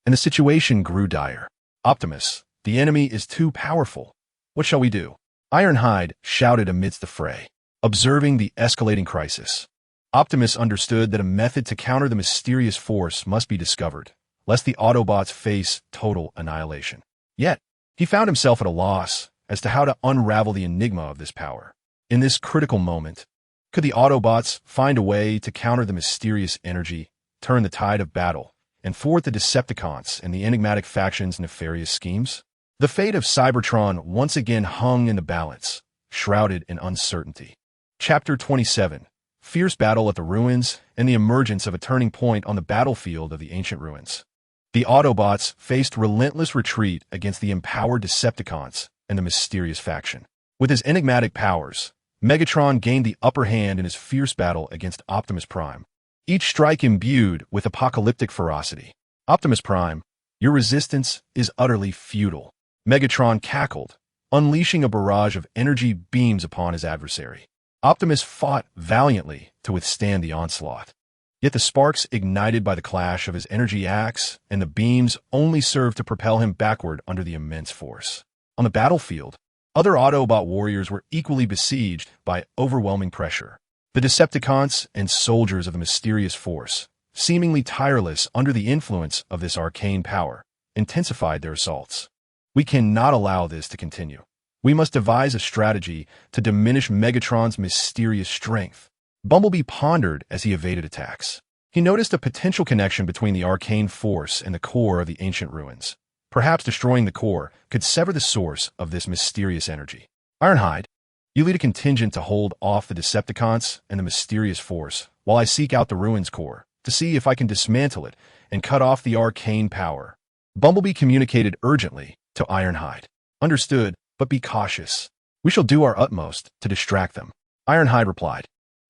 A: and the situation grew dire. Optimus, the enemy is too powerful. What shall we do? Ironhide shouted amidst the fray. Observing the escalating crisis, Optimus understood that a method to counter the mysterious force must be discovered, lest the Autobots face total annihilation. Yet, he found himself at a loss as to how to unravel the enigma of this power. In this critical moment, could the Autobots find a way to counter the mysterious energy, turn the tide of battle, and thwart the Decepticons and the enigmatic faction's nefarious schemes? The fate of Cybertron once again hung in the balance, shrouded in uncertainty. Chapter 27: Fierce Battle at the Ruins and the Emergence of a Turning Point on the Battlefield of the Ancient Ruins. The Autobots faced relentless retreat against the empowered Decepticons and the mysterious faction. With his enigmatic powers, Megatron gained the upper hand in his fierce battle against Optimus Prime, each strike imbued with apocalyptic ferocity. Optimus Prime, your resistance is utterly futile. Megatron cackled, unleashing a barrage of energy beams upon his adversary. Optimus fought valiantly to withstand the onslaught. Yet the sparks ignited by the clash of his energy axe and the beams only served to propel him backward under the immense force. On the battlefield, other Autobot warriors were equally besieged by overwhelming pressure. The Decepticons and soldiers of the mysterious force, seemingly tireless under the influence of this arcane power, intensified their assaults. We cannot allow this to continue. We must devise a strategy to diminish Megatron's mysterious strength. Bumblebee pondered as he evaded attacks. He noticed a potential connection between the arcane force and the core of the ancient ruins. Perhaps destroying the core could sever the source of this mysterious energy. Ironhide, you lead a contingent to hold off the Decepticons and the mysterious force, while I seek out the ruins core to see if I can dismantle it and cut off the arcane power. Bumblebee communicated urgently to Ironhide. Understood, but be cautious. We shall do our utmost to distract them. Ironhide replied,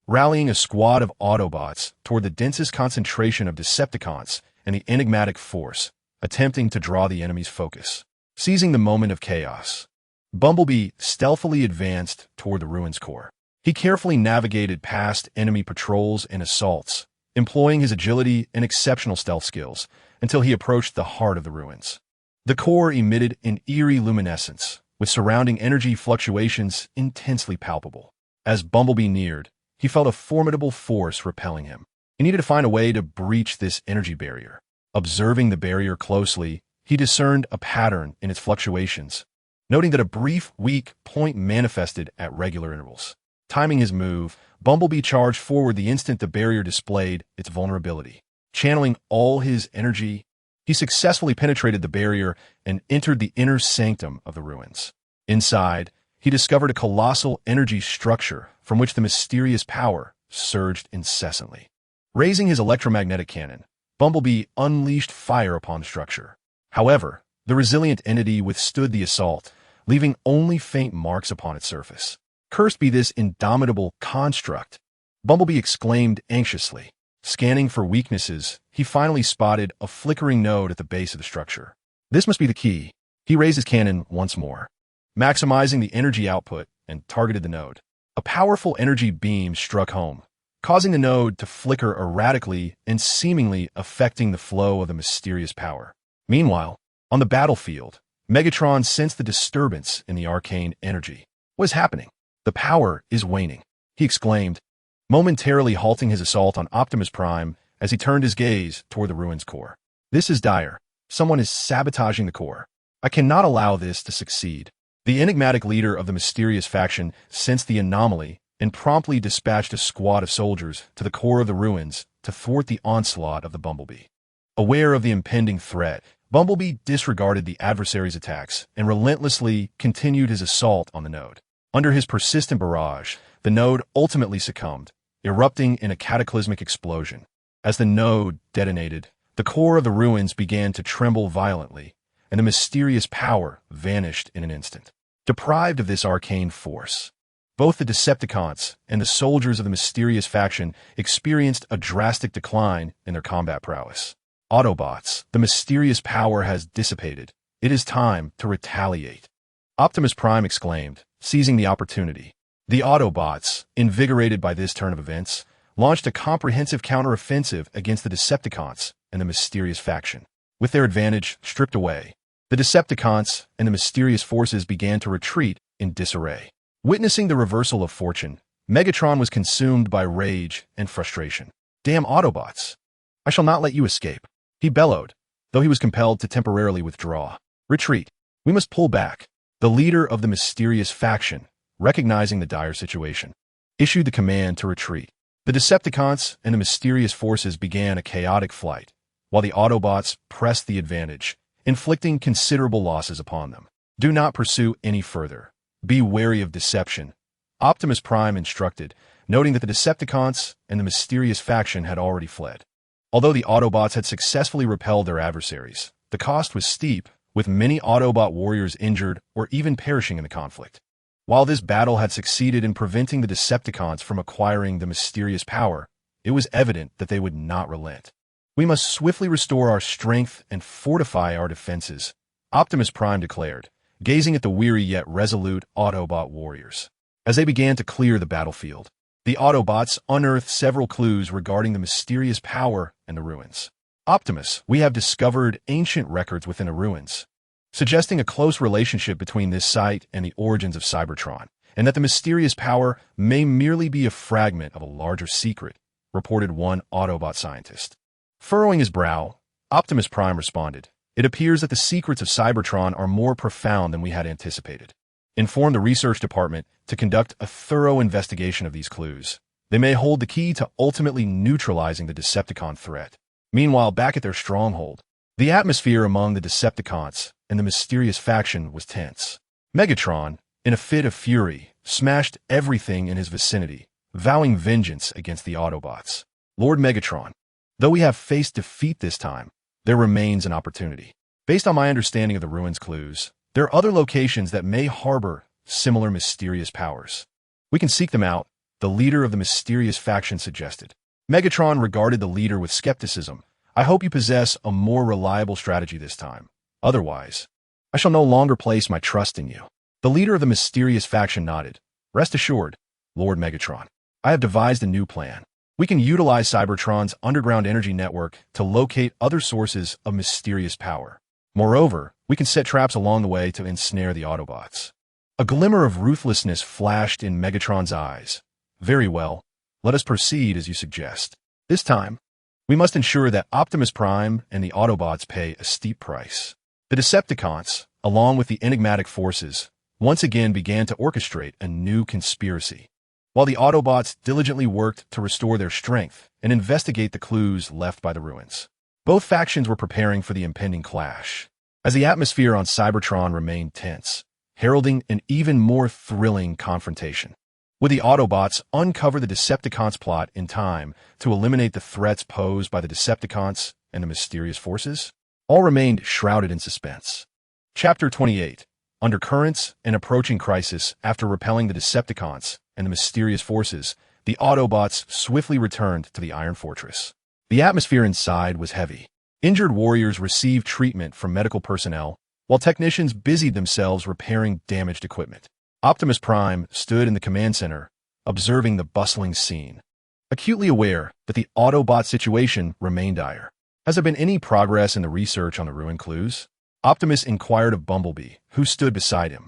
A: rallying a squad of Autobots toward the densest concentration of Decepticons and the enigmatic force, attempting to draw the enemy's focus. Seizing the moment of chaos, Bumblebee stealthily advanced toward the ruins core. He carefully navigated past enemy patrols and assaults, employing his agility and exceptional stealth skills until he approached the heart of the ruins. The core emitted an eerie luminescence, with surrounding energy fluctuations intensely palpable. As Bumblebee neared, he felt a formidable force repelling him. He needed to find a way to breach this energy barrier. Observing the barrier closely, he discerned a pattern in its fluctuations, noting that a brief, weak point manifested at regular intervals. Timing his move, Bumblebee charged forward the instant the barrier displayed its vulnerability. Channeling all his energy, he successfully penetrated the barrier and entered the inner sanctum of the ruins. Inside, he discovered a colossal energy structure from which the mysterious power surged incessantly. Raising his electromagnetic cannon, Bumblebee unleashed fire upon the structure. However, the resilient entity withstood the assault, leaving only faint marks upon its surface. Cursed be this indomitable construct, Bumblebee exclaimed anxiously. Scanning for weaknesses, he finally spotted a flickering node at the base of the structure. This must be the key. He raised his cannon once more, maximizing the energy output, and targeted the node. A powerful energy beam struck home, causing the node to flicker erratically and seemingly affecting the flow of the mysterious power. Meanwhile, on the battlefield, Megatron sensed the disturbance in the arcane energy. What is happening? The power is waning, he exclaimed, momentarily halting his assault on Optimus Prime as he turned his gaze toward the ruins core. This is dire. Someone is sabotaging the core. I cannot allow this to succeed. The enigmatic leader of the mysterious faction sensed the anomaly and promptly dispatched a squad of soldiers to the core of the ruins to thwart the onslaught of the Bumblebee. Aware of the impending threat, Bumblebee disregarded the adversary's attacks and relentlessly continued his assault on the node. Under his persistent barrage, the node ultimately succumbed, erupting in a cataclysmic explosion. As the node detonated, the core of the ruins began to tremble violently, and the mysterious power vanished in an instant. Deprived of this arcane force, both the Decepticons and the soldiers of the mysterious faction experienced a drastic decline in their combat prowess. Autobots, the mysterious power has dissipated. It is time to retaliate. Optimus Prime exclaimed, seizing the opportunity. The Autobots, invigorated by this turn of events, launched a comprehensive counteroffensive against the Decepticons and the mysterious faction. With their advantage stripped away, the Decepticons and the mysterious forces began to retreat in disarray. Witnessing the reversal of fortune, Megatron was consumed by rage and frustration. "Damn Autobots! I shall not let you escape," he bellowed, though he was compelled to temporarily withdraw. "Retreat. We must pull back." The leader of the mysterious faction, recognizing the dire situation, issued the command to retreat. The Decepticons and the mysterious forces began a chaotic flight, while the Autobots pressed the advantage, inflicting considerable losses upon them. "Do not pursue any further. Be wary of deception," Optimus Prime instructed, noting that the Decepticons and the mysterious faction had already fled. Although the Autobots had successfully repelled their adversaries, the cost was steep, with many Autobot warriors injured or even perishing in the conflict. While this battle had succeeded in preventing the Decepticons from acquiring the mysterious power, it was evident that they would not relent. "We must swiftly restore our strength and fortify our defenses," Optimus Prime declared, gazing at the weary yet resolute Autobot warriors. As they began to clear the battlefield, the Autobots unearthed several clues regarding the mysterious power and the ruins. "Optimus, we have discovered ancient records within the ruins, suggesting a close relationship between this site and the origins of Cybertron, and that the mysterious power may merely be a fragment of a larger secret," reported one Autobot scientist. Furrowing his brow, Optimus Prime responded, "It appears that the secrets of Cybertron are more profound than we had anticipated. Inform the research department to conduct a thorough investigation of these clues. They may hold the key to ultimately neutralizing the Decepticon threat." Meanwhile, back at their stronghold, the atmosphere among the Decepticons and the mysterious faction was tense. Megatron, in a fit of fury, smashed everything in his vicinity, vowing vengeance against the Autobots. "Lord Megatron, though we have faced defeat this time, there remains an opportunity. Based on my understanding of the ruins clues, there are other locations that may harbor similar mysterious powers. We can seek them out," the leader of the mysterious faction suggested. Megatron regarded the leader with skepticism. "I hope you possess a more reliable strategy this time. Otherwise, I shall no longer place my trust in you." The leader of the mysterious faction nodded. "Rest assured, Lord Megatron, I have devised a new plan. We can utilize Cybertron's underground energy network to locate other sources of mysterious power. Moreover, we can set traps along the way to ensnare the Autobots." A glimmer of ruthlessness flashed in Megatron's eyes. "Very well. Let us proceed as you suggest. This time, we must ensure that Optimus Prime and the Autobots pay a steep price." The Decepticons, along with the enigmatic forces, once again began to orchestrate a new conspiracy, while the Autobots diligently worked to restore their strength and investigate the clues left by the ruins. Both factions were preparing for the impending clash, as the atmosphere on Cybertron remained tense, heralding an even more thrilling confrontation. Would the Autobots uncover the Decepticons' plot in time to eliminate the threats posed by the Decepticons and the mysterious forces? All remained shrouded in suspense. Chapter 28. Undercurrents and approaching crisis. After repelling the Decepticons and the mysterious forces, the Autobots swiftly returned to the Iron Fortress. The atmosphere inside was heavy. Injured warriors received treatment from medical personnel, while technicians busied themselves repairing damaged equipment. Optimus Prime stood in the command center, observing the bustling scene, acutely aware that the Autobot situation remained dire. "Has there been any progress in the research on the ruin clues?" Optimus inquired of Bumblebee, who stood beside him.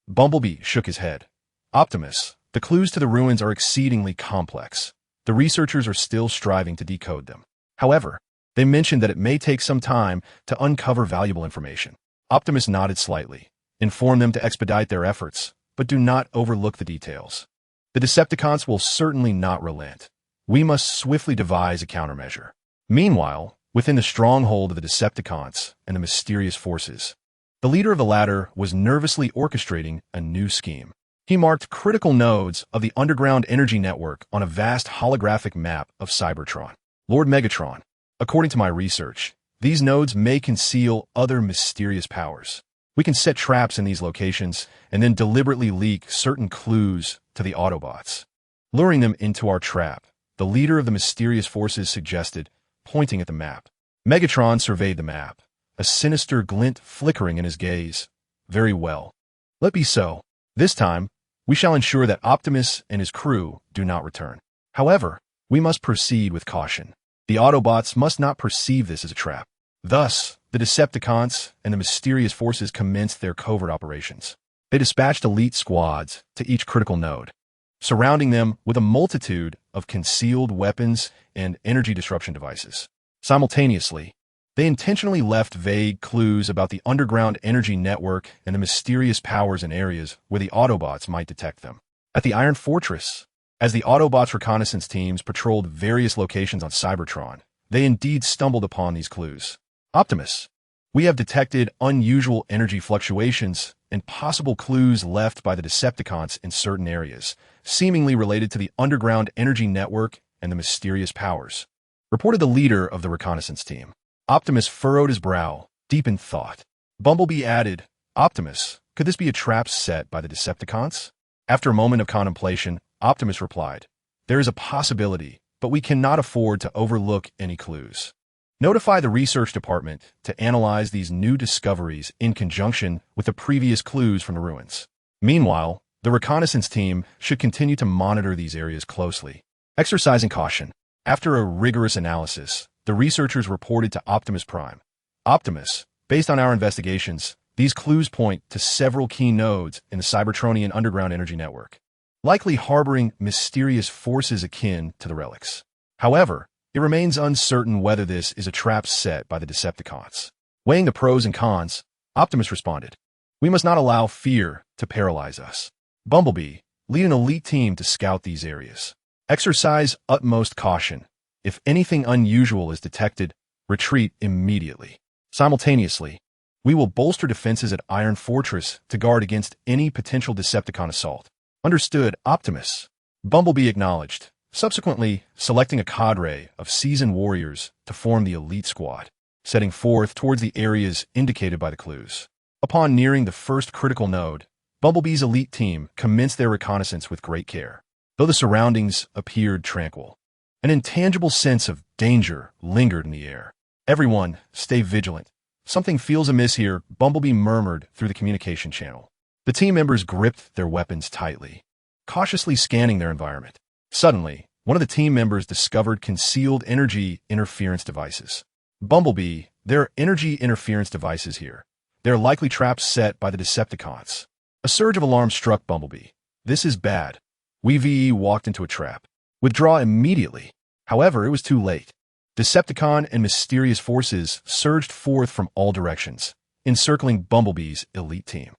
A: Bumblebee shook his head. "Optimus, the clues to the ruins are exceedingly complex. The researchers are still striving to decode them. However, they mentioned that it may take some time to uncover valuable information." Optimus nodded slightly. "Inform them to expedite their efforts, but do not overlook the details. The Decepticons will certainly not relent. We must swiftly devise a countermeasure." Meanwhile, within the stronghold of the Decepticons and the mysterious forces, the leader of the latter was nervously orchestrating a new scheme. He marked critical nodes of the underground energy network on a vast holographic map of Cybertron. "Lord Megatron, according to my research, these nodes may conceal other mysterious powers. We can set traps in these locations and then deliberately leak certain clues to the Autobots, luring them into our trap," the leader of the mysterious forces suggested, pointing at the map. Megatron surveyed the map, a sinister glint flickering in his gaze. "Very well. Let be so. This time, we shall ensure that Optimus and his crew do not return. However, We must proceed with caution. The Autobots must not perceive this as a trap. Thus, the Decepticons and the mysterious forces commenced their covert operations. They dispatched elite squads to each critical node, surrounding them with a multitude of concealed weapons and energy disruption devices. Simultaneously, they intentionally left vague clues about the underground energy network and the mysterious powers in areas where the Autobots might detect them. At the Iron Fortress, as the Autobots' reconnaissance teams patrolled various locations on Cybertron, they indeed stumbled upon these clues. Optimus, we have detected unusual energy fluctuations and possible clues left by the Decepticons in certain areas, seemingly related to the underground energy network and the mysterious powers, reported the leader of the reconnaissance team. Optimus furrowed his brow, deep in thought. Bumblebee added, Optimus, could this be a trap set by the Decepticons? After a moment of contemplation, Optimus replied, there is a possibility, but we cannot afford to overlook any clues. Notify the research department to analyze these new discoveries in conjunction with the previous clues from the ruins. Meanwhile, the reconnaissance team should continue to monitor these areas closely, exercising caution. After a rigorous analysis, the researchers reported to Optimus Prime. Optimus, based on our investigations, these clues point to several key nodes in the Cybertronian underground energy network, likely harboring mysterious forces akin to the relics. However, it remains uncertain whether this is a trap set by the Decepticons. Weighing the pros and cons, Optimus responded, we must not allow fear to paralyze us. Bumblebee, lead an elite team to scout these areas. Exercise utmost caution. If anything unusual is detected, retreat immediately. Simultaneously, we will bolster defenses at Iron Fortress to guard against any potential Decepticon assault. Understood, Optimus. Bumblebee acknowledged, subsequently selecting a cadre of seasoned warriors to form the elite squad, setting forth towards the areas indicated by the clues. Upon nearing the first critical node, Bumblebee's elite team commenced their reconnaissance with great care. Though the surroundings appeared tranquil, an intangible sense of danger lingered in the air. Everyone, stay vigilant. Something feels amiss here, Bumblebee murmured through the communication channel. The team members gripped their weapons tightly, cautiously scanning their environment. Suddenly, one of the team members discovered concealed energy interference devices. Bumblebee, there are energy interference devices here. They are likely traps set by the Decepticons. A surge of alarm struck Bumblebee. This is bad. We walked into a trap. Withdraw immediately. However, it was too late. Decepticon and mysterious forces surged forth from all directions, encircling Bumblebee's elite team.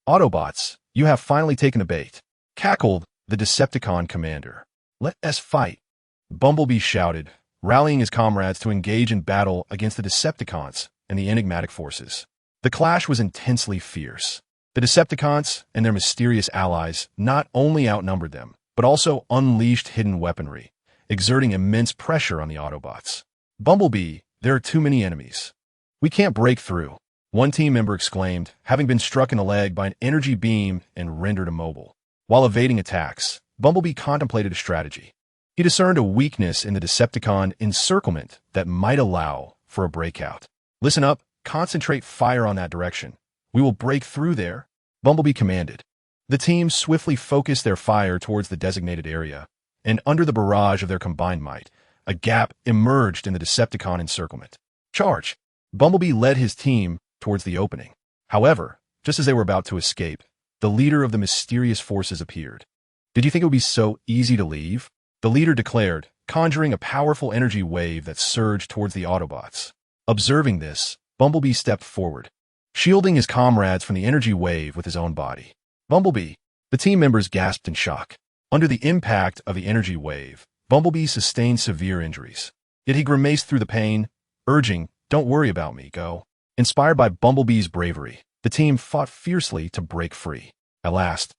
A: Autobots, you have finally taken the bait, cackled the Decepticon commander. Let us fight, Bumblebee shouted, rallying his comrades to engage in battle against the Decepticons and the enigmatic forces. The clash was intensely fierce. The Decepticons and their mysterious allies not only outnumbered them, but also unleashed hidden weaponry, exerting immense pressure on the Autobots. Bumblebee, there are too many enemies. We can't break through, one team member exclaimed, having been struck in the leg by an energy beam and rendered immobile. While evading attacks, Bumblebee contemplated a strategy. He discerned a weakness in the Decepticon encirclement that might allow for a breakout. Listen up, concentrate fire on that direction. We will break through there, Bumblebee commanded. The team swiftly focused their fire towards the designated area, and under the barrage of their combined might, a gap emerged in the Decepticon encirclement. Charge! Bumblebee led his team towards the opening. However, just as they were about to escape, the leader of the mysterious forces appeared. Did you think it would be so easy to leave? The leader declared, conjuring a powerful energy wave that surged towards the Autobots. Observing this, Bumblebee stepped forward, shielding his comrades from the energy wave with his own body. Bumblebee, the team members gasped in shock. Under the impact of the energy wave, Bumblebee sustained severe injuries. Yet he grimaced through the pain, urging, don't worry about me, go. Inspired by Bumblebee's bravery, the team fought fiercely to break free. At last,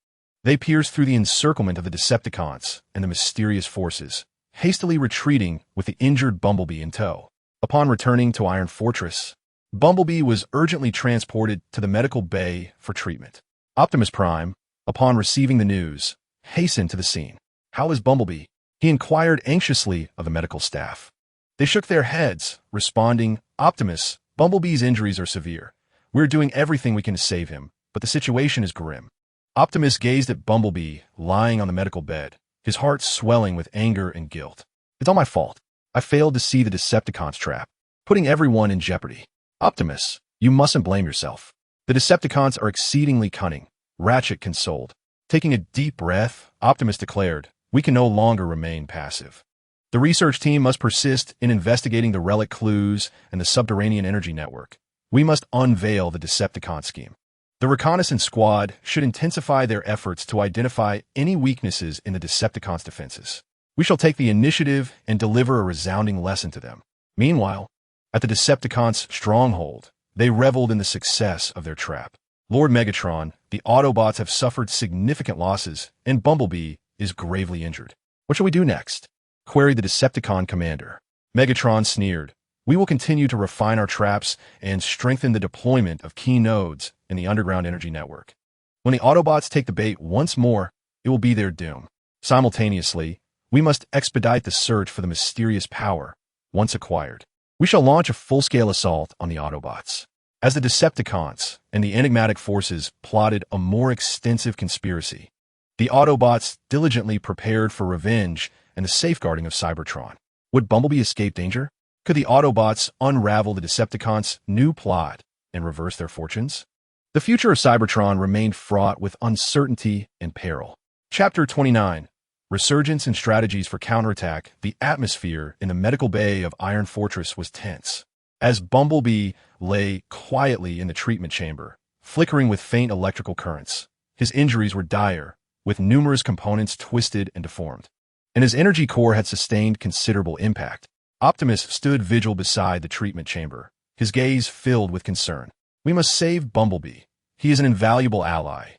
A: they pierced through the encirclement of the Decepticons and the mysterious forces, hastily retreating with the injured Bumblebee in tow. Upon returning to Iron Fortress, Bumblebee was urgently transported to the medical bay for treatment. Optimus Prime, upon receiving the news, hastened to the scene. How is Bumblebee? He inquired anxiously of the medical staff. They shook their heads, responding, Optimus, Bumblebee's injuries are severe. We're doing everything we can to save him, but the situation is grim. Optimus gazed at Bumblebee lying on the medical bed, his heart swelling with anger and guilt. It's all my fault. I failed to see the Decepticons' trap, putting everyone in jeopardy. Optimus, you mustn't blame yourself. The Decepticons are exceedingly cunning, Ratchet consoled. Taking a deep breath, Optimus declared, we can no longer remain passive. The research team must persist in investigating the relic clues and the subterranean energy network. We must unveil the Decepticon scheme. The reconnaissance squad should intensify their efforts to identify any weaknesses in the Decepticons' defenses. We shall take the initiative and deliver a resounding lesson to them. Meanwhile, at the Decepticons' stronghold, they reveled in the success of their trap. Lord Megatron, the Autobots have suffered significant losses, and Bumblebee is gravely injured. What shall we do next? Queried the Decepticon commander. Megatron sneered. We will continue to refine our traps and strengthen the deployment of key nodes in the underground energy network. When the Autobots take the bait once more, it will be their doom. Simultaneously, we must expedite the search for the mysterious power once acquired. We shall launch a full-scale assault on the Autobots. As the Decepticons and the enigmatic forces plotted a more extensive conspiracy, the Autobots diligently prepared for revenge and the safeguarding of Cybertron. Would Bumblebee escape danger? Could the Autobots unravel the Decepticons' new plot and reverse their fortunes? The future of Cybertron remained fraught with uncertainty and peril. Chapter 29. Resurgence and Strategies for Counterattack. The atmosphere in the medical bay of Iron Fortress was tense. As Bumblebee lay quietly in the treatment chamber, flickering with faint electrical currents, his injuries were dire, with numerous components twisted and deformed. And his energy core had sustained considerable impact. Optimus stood vigil beside the treatment chamber, his gaze filled with concern. We must save Bumblebee. He is an invaluable ally.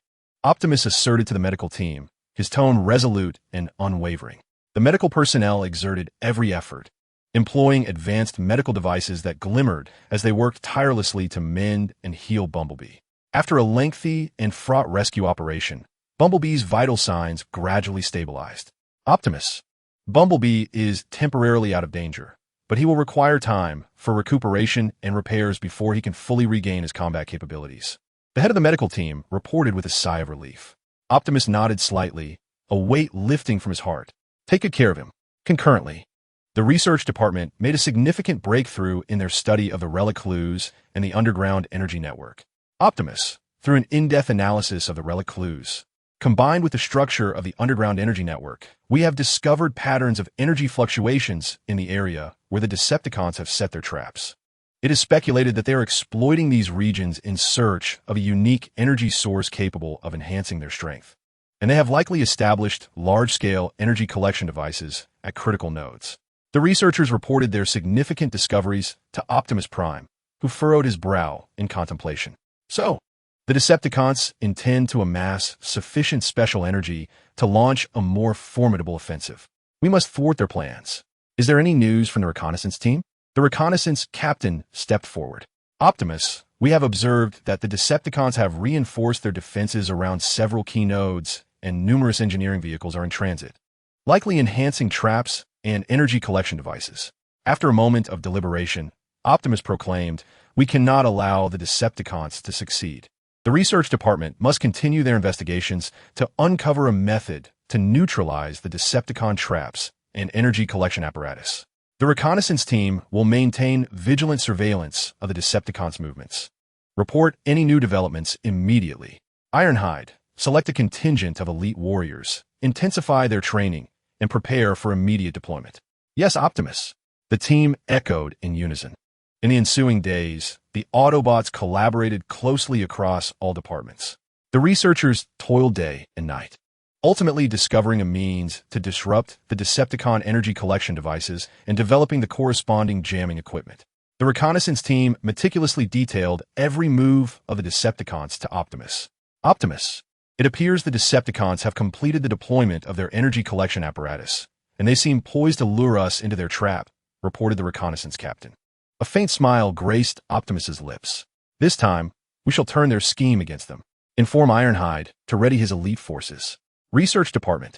A: Optimus asserted to the medical team, his tone resolute and unwavering. The medical personnel exerted every effort, employing advanced medical devices that glimmered as they worked tirelessly to mend and heal Bumblebee. After a lengthy and fraught rescue operation, Bumblebee's vital signs gradually stabilized. Optimus. Bumblebee is temporarily out of danger, but he will require time for recuperation and repairs before he can fully regain his combat capabilities. The head of the medical team reported with a sigh of relief. Optimus nodded slightly, a weight lifting from his heart. Take good care of him. Concurrently, the research department made a significant breakthrough in their study of the relic clues and the underground energy network. Optimus, through an in-depth analysis of the relic clues, combined with the structure of the underground energy network, we have discovered patterns of energy fluctuations in the area where the Decepticons have set their traps. It is speculated that they are exploiting these regions in search of a unique energy source capable of enhancing their strength. And they have likely established large-scale energy collection devices at critical nodes. The researchers reported their significant discoveries to Optimus Prime, who furrowed his brow in contemplation. So, the Decepticons intend to amass sufficient special energy to launch a more formidable offensive. We must thwart their plans. Is there any news from the reconnaissance team? The reconnaissance captain stepped forward. Optimus, we have observed that the Decepticons have reinforced their defenses around several key nodes and numerous engineering vehicles are in transit, likely enhancing traps and energy collection devices. After a moment of deliberation, Optimus proclaimed, we cannot allow the Decepticons to succeed. The research department must continue their investigations to uncover a method to neutralize the Decepticon traps and energy collection apparatus. The reconnaissance team will maintain vigilant surveillance of the Decepticons' movements. Report any new developments immediately. Ironhide, select a contingent of elite warriors, intensify their training, and prepare for immediate deployment. Yes, Optimus. The team echoed in unison. In the ensuing days, the Autobots collaborated closely across all departments. The researchers toiled day and night, ultimately discovering a means to disrupt the Decepticon energy collection devices and developing the corresponding jamming equipment. The reconnaissance team meticulously detailed every move of the Decepticons to Optimus. Optimus, it appears the Decepticons have completed the deployment of their energy collection apparatus, and they seem poised to lure us into their trap, reported the reconnaissance captain. A faint smile graced Optimus's lips. This time, we shall turn their scheme against them. Inform Ironhide to ready his elite forces. Research Department.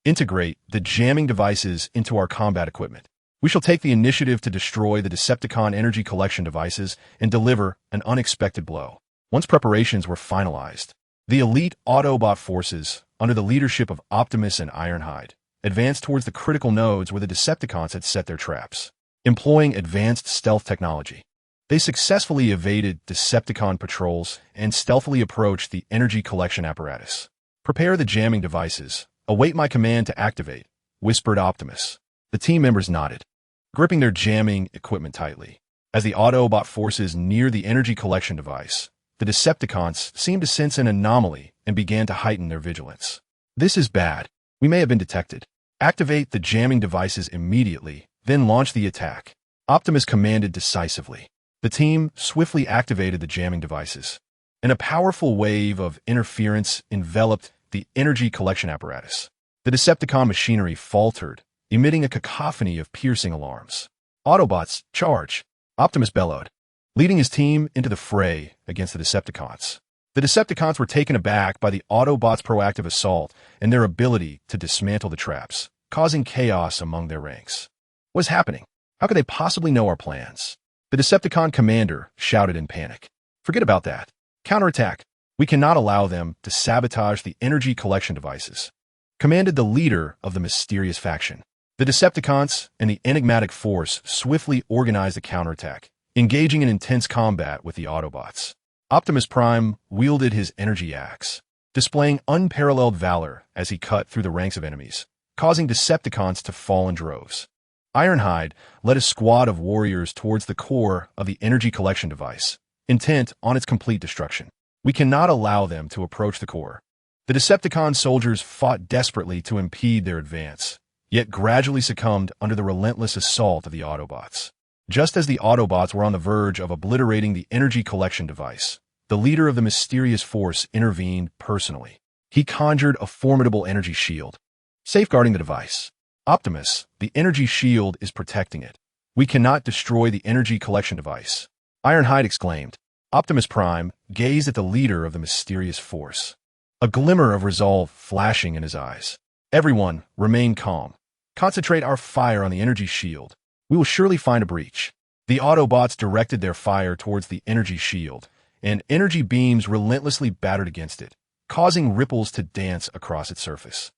A: Integrate the jamming devices into our combat equipment. We shall take the initiative to destroy the Decepticon energy collection devices and deliver an unexpected blow. Once preparations were finalized, the elite Autobot forces, under the leadership of Optimus and Ironhide, advanced towards the critical nodes where the Decepticons had set their traps. Employing advanced stealth technology, they successfully evaded Decepticon patrols and stealthily approached the energy collection apparatus. "Prepare the jamming devices. Await my command to activate," whispered Optimus. The team members nodded, gripping their jamming equipment tightly. As the Autobot forces near the energy collection device, the Decepticons seemed to sense an anomaly and began to heighten their vigilance. "This is bad. We may have been detected. Activate the jamming devices immediately, then launch the attack," Optimus commanded decisively. The team swiftly activated the jamming devices, and a powerful wave of interference enveloped the energy collection apparatus. The Decepticon machinery faltered, emitting a cacophony of piercing alarms. "Autobots, charge!" Optimus bellowed, leading his team into the fray against the Decepticons. The Decepticons were taken aback by the Autobots' proactive assault and their ability to dismantle the traps, causing chaos among their ranks. "What's happening? How could they possibly know our plans?" The Decepticon commander shouted in panic. "Forget about that. Counterattack. We cannot allow them to sabotage the energy collection devices," commanded the leader of the mysterious faction. The Decepticons and the enigmatic force swiftly organized a counterattack, engaging in intense combat with the Autobots. Optimus Prime wielded his energy axe, displaying unparalleled valor as he cut through the ranks of enemies, causing Decepticons to fall in droves. Ironhide led a squad of warriors towards the core of the energy collection device, intent on its complete destruction. "We cannot allow them to approach the core." The Decepticon soldiers fought desperately to impede their advance, yet gradually succumbed under the relentless assault of the Autobots. Just as the Autobots were on the verge of obliterating the energy collection device, the leader of the mysterious force intervened personally. He conjured a formidable energy shield, safeguarding the device. "Optimus, the energy shield is protecting it. We cannot destroy the energy collection device," Ironhide exclaimed. Optimus Prime gazed at the leader of the mysterious force, a glimmer of resolve flashing in his eyes. "Everyone, remain calm. Concentrate our fire on the energy shield. We will surely find a breach." The Autobots directed their fire towards the energy shield, and energy beams relentlessly battered against it, causing ripples to dance across its surface.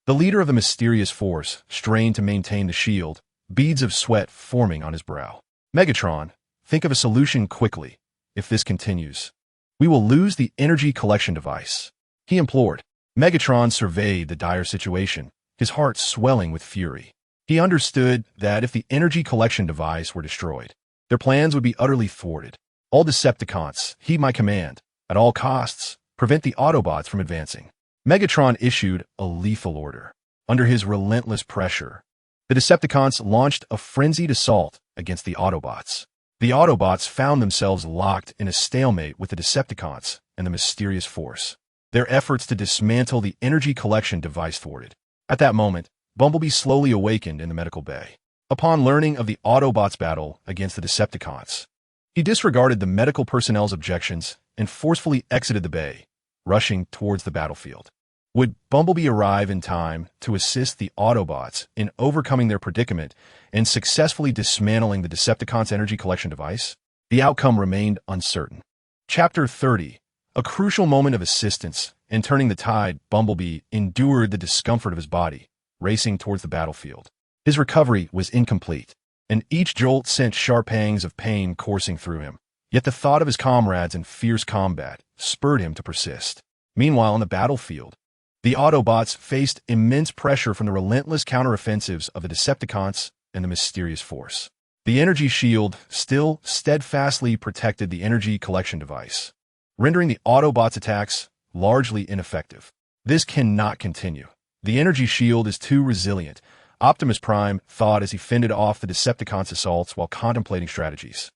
A: The leader of the mysterious force strained to maintain the shield, beads of sweat forming on his brow. "Megatron, think of a solution quickly. If this continues, we will lose the energy collection device," he implored. Megatron surveyed the dire situation, his heart swelling with fury. He understood that if the energy collection device were destroyed, their plans would be utterly thwarted. "All Decepticons, heed my command. At all costs, prevent the Autobots from advancing." Megatron issued a lethal order. Under his relentless pressure, the Decepticons launched a frenzied assault against the Autobots. The Autobots found themselves locked in a stalemate with the Decepticons and the mysterious force, their efforts to dismantle the energy collection device thwarted. At that moment, Bumblebee slowly awakened in the medical bay. Upon learning of the Autobots' battle against the Decepticons, he disregarded the medical personnel's objections and forcefully exited the bay, rushing towards the battlefield. Would Bumblebee arrive in time to assist the Autobots in overcoming their predicament and successfully dismantling the Decepticons' energy collection device? The outcome remained uncertain. Chapter 30. A crucial moment of assistance and turning the tide. Bumblebee endured the discomfort of his body, racing towards the battlefield. His recovery was incomplete, and each jolt sent sharp pangs of pain coursing through him. Yet the thought of his comrades in fierce combat spurred him to persist. Meanwhile, on the battlefield, the Autobots faced immense pressure from the relentless counteroffensives of the Decepticons and the mysterious force. The energy shield still steadfastly protected the energy collection device, rendering the Autobots' attacks largely ineffective. "This cannot continue. The energy shield is too resilient," Optimus Prime thought as he fended off the Decepticons' assaults while contemplating strategies.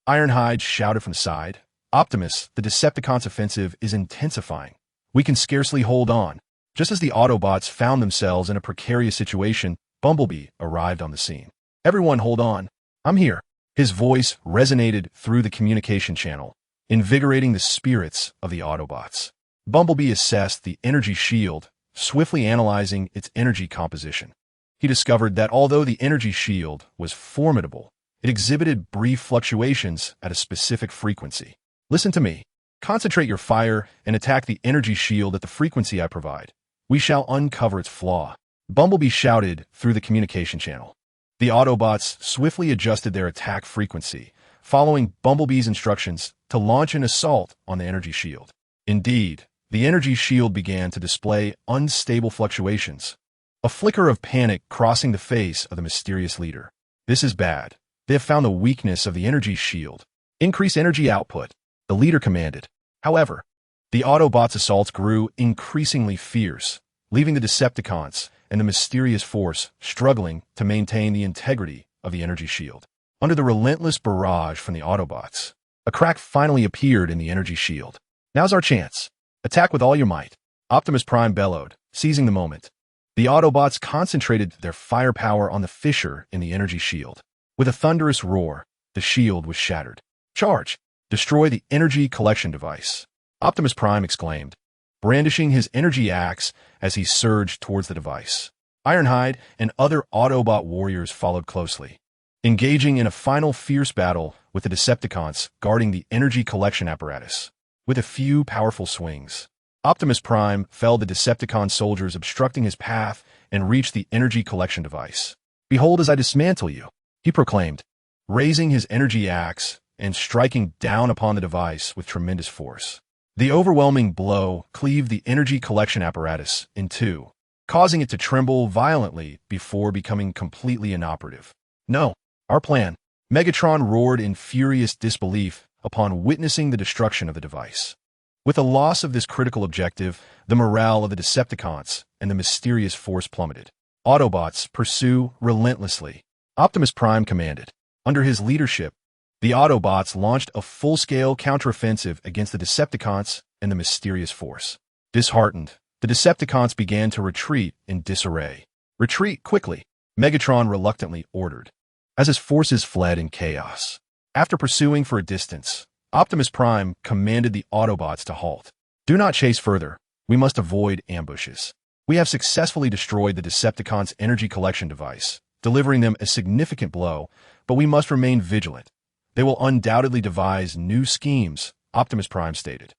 A: Ironhide shouted from the side, "Optimus, the Decepticons' offensive is intensifying. We can scarcely hold on." Just as the Autobots found themselves in a precarious situation, Bumblebee arrived on the scene. "Everyone hold on. I'm here." His voice resonated through the communication channel, invigorating the spirits of the Autobots. Bumblebee assessed the energy shield, swiftly analyzing its energy composition. He discovered that although the energy shield was formidable, it exhibited brief fluctuations at a specific frequency. "Listen to me. Concentrate your fire and attack the energy shield at the frequency I provide. We shall uncover its flaw." Bumblebee shouted through the communication channel. The Autobots swiftly adjusted their attack frequency, following Bumblebee's instructions to launch an assault on the energy shield. Indeed, the energy shield began to display unstable fluctuations, a flicker of panic crossing the face of the mysterious leader. This is bad. They have found the weakness of the energy shield. Increase energy output, the leader commanded. However, the Autobots' assaults grew increasingly fierce, leaving the Decepticons and the mysterious force struggling to maintain the integrity of the energy shield. Under the relentless barrage from the Autobots, a crack finally appeared in the energy shield. Now's our chance. Attack with all your might, Optimus Prime bellowed, seizing the moment. The Autobots concentrated their firepower on the fissure in the energy shield. With a thunderous roar, the shield was shattered. Charge! Destroy the energy collection device, Optimus Prime exclaimed, brandishing his energy axe as he surged towards the device. Ironhide and other Autobot warriors followed closely, engaging in a final fierce battle with the Decepticons guarding the energy collection apparatus. With a few powerful swings, Optimus Prime felled the Decepticon soldiers obstructing his path and reached the energy collection device. Behold as I dismantle you, he proclaimed, raising his energy axe and striking down upon the device with tremendous force. The overwhelming blow cleaved the energy collection apparatus in two, causing it to tremble violently before becoming completely inoperative. No, our plan, Megatron roared in furious disbelief upon witnessing the destruction of the device. With the loss of this critical objective, the morale of the Decepticons and the mysterious force plummeted. Autobots pursue relentlessly, Optimus Prime commanded. Under his leadership, the Autobots launched a full-scale counteroffensive against the Decepticons and the mysterious force. Disheartened, the Decepticons began to retreat in disarray. Retreat quickly, Megatron reluctantly ordered, as his forces fled in chaos. After pursuing for a distance, Optimus Prime commanded the Autobots to halt. Do not chase further. We must avoid ambushes. We have successfully destroyed the Decepticons' energy collection device, delivering them a significant blow, but we must remain vigilant. They will undoubtedly devise new schemes, Optimus Prime stated.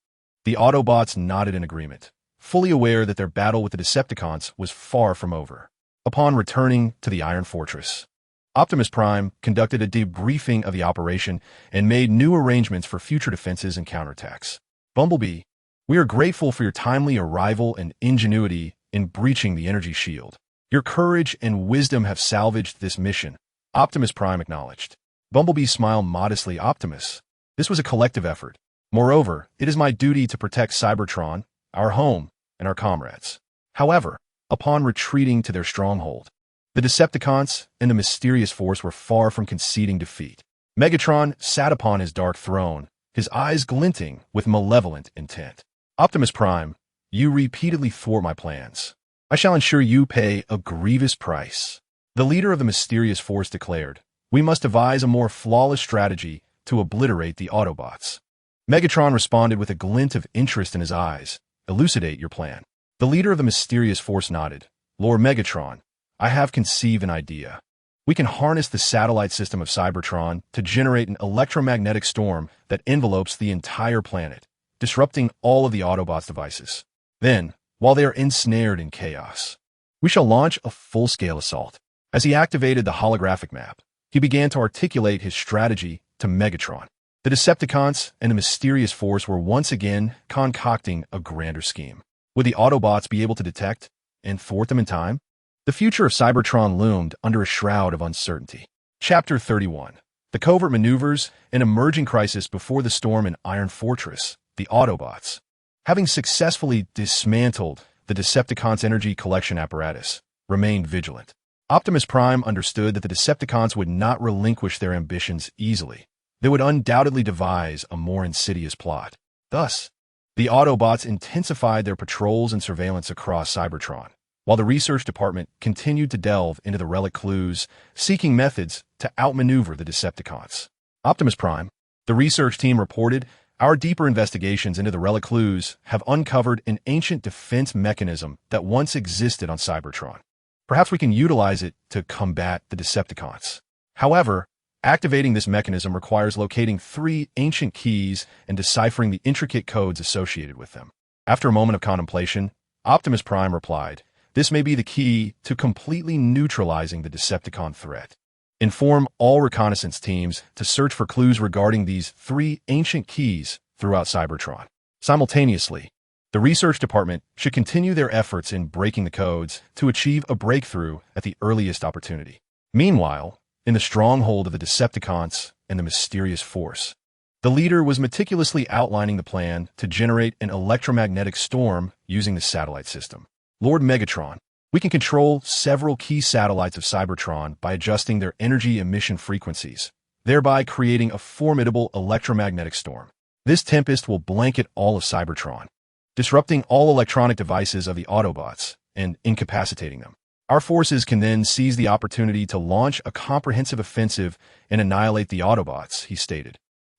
A: The Autobots nodded in agreement, fully aware that their battle with the Decepticons was far from over. Upon returning to the Iron Fortress, Optimus Prime conducted a debriefing of the operation and made new arrangements for future defenses and counterattacks. Bumblebee, we are grateful for your timely arrival and ingenuity in breaching the energy shield. Your courage and wisdom have salvaged this mission, Optimus Prime acknowledged. Bumblebee smiled modestly. Optimus, this was a collective effort. Moreover, it is my duty to protect Cybertron, our home, and our comrades. However, upon retreating to their stronghold, the Decepticons and the mysterious force were far from conceding defeat. Megatron sat upon his dark throne, his eyes glinting with malevolent intent. Optimus Prime, you repeatedly thwart my plans. I shall ensure you pay a grievous price. The leader of the mysterious force declared, we must devise a more flawless strategy to obliterate the Autobots. Megatron responded with a glint of interest in his eyes. Elucidate your plan. The leader of the mysterious force nodded. Lord Megatron, I have conceived an idea. We can harness the satellite system of Cybertron to generate an electromagnetic storm that envelopes the entire planet, disrupting all of the Autobots' devices. Then, while they are ensnared in chaos, we shall launch a full-scale assault. As he activated the holographic map, he began to articulate his strategy to Megatron. The Decepticons and the mysterious force were once again concocting a grander scheme. Would the Autobots be able to detect and thwart them in time? The future of Cybertron loomed under a shroud of uncertainty. Chapter 31. The covert maneuvers, an emerging crisis before the storm in Iron Fortress. The Autobots, having successfully dismantled the Decepticons' energy collection apparatus, remained vigilant. Optimus Prime understood that the Decepticons would not relinquish their ambitions easily. They would undoubtedly devise a more insidious plot. Thus, the Autobots intensified their patrols and surveillance across Cybertron, while the research department continued to delve into the relic clues, seeking methods to outmaneuver the Decepticons. Optimus Prime, the research team reported, our deeper investigations into the relic clues have uncovered an ancient defense mechanism that once existed on Cybertron. Perhaps we can utilize it to combat the Decepticons. However, activating this mechanism requires locating 3 ancient keys and deciphering the intricate codes associated with them. After a moment of contemplation, Optimus Prime replied, This may be the key to completely neutralizing the Decepticon threat. Inform all reconnaissance teams to search for clues regarding these 3 ancient keys throughout Cybertron. Simultaneously, the research department should continue their efforts in breaking the codes to achieve a breakthrough at the earliest opportunity. Meanwhile, in the stronghold of the Decepticons and the mysterious force, the leader was meticulously outlining the plan to generate an electromagnetic storm using the satellite system. Lord Megatron, we can control several key satellites of Cybertron by adjusting their energy emission frequencies, thereby creating a formidable electromagnetic storm. This tempest will blanket all of Cybertron, disrupting all electronic devices of the Autobots and incapacitating them. Our forces can then seize the opportunity to launch a comprehensive offensive and annihilate the Autobots, he stated,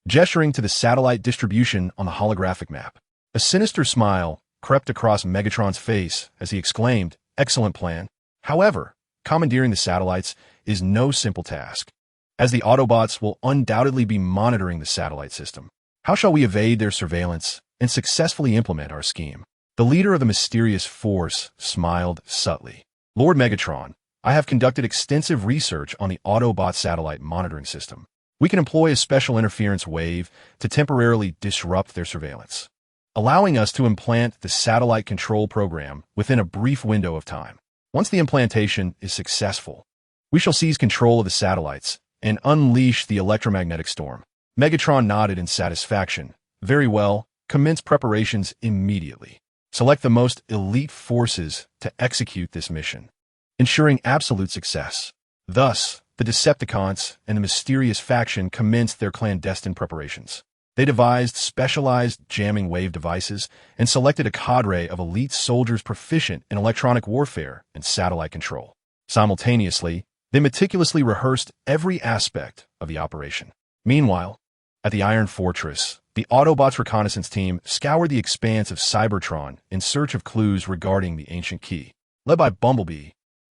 A: gesturing to the satellite distribution on the holographic map. A sinister smile crept across Megatron's face as he exclaimed, "Excellent plan." However, commandeering the satellites is no simple task, as the Autobots will undoubtedly be monitoring the satellite system. How shall we evade their surveillance and successfully implement our scheme? The leader of the mysterious force smiled subtly. Lord Megatron, I have conducted extensive research on the Autobot satellite monitoring system. We can employ a special interference wave to temporarily disrupt their surveillance, allowing us to implant the satellite control program within a brief window of time. Once the implantation is successful, we shall seize control of the satellites and unleash the electromagnetic storm. Megatron nodded in satisfaction. Very well, commence preparations immediately. Select the most elite forces to execute this mission, ensuring absolute success. Thus, the Decepticons and the mysterious faction commenced their clandestine preparations. They devised specialized jamming wave devices and selected a cadre of elite soldiers proficient in electronic warfare and satellite control. Simultaneously, they meticulously rehearsed every aspect of the operation. Meanwhile, at the Iron Fortress, the Autobots reconnaissance team scoured the expanse of Cybertron in search of clues regarding the ancient key. Led by Bumblebee,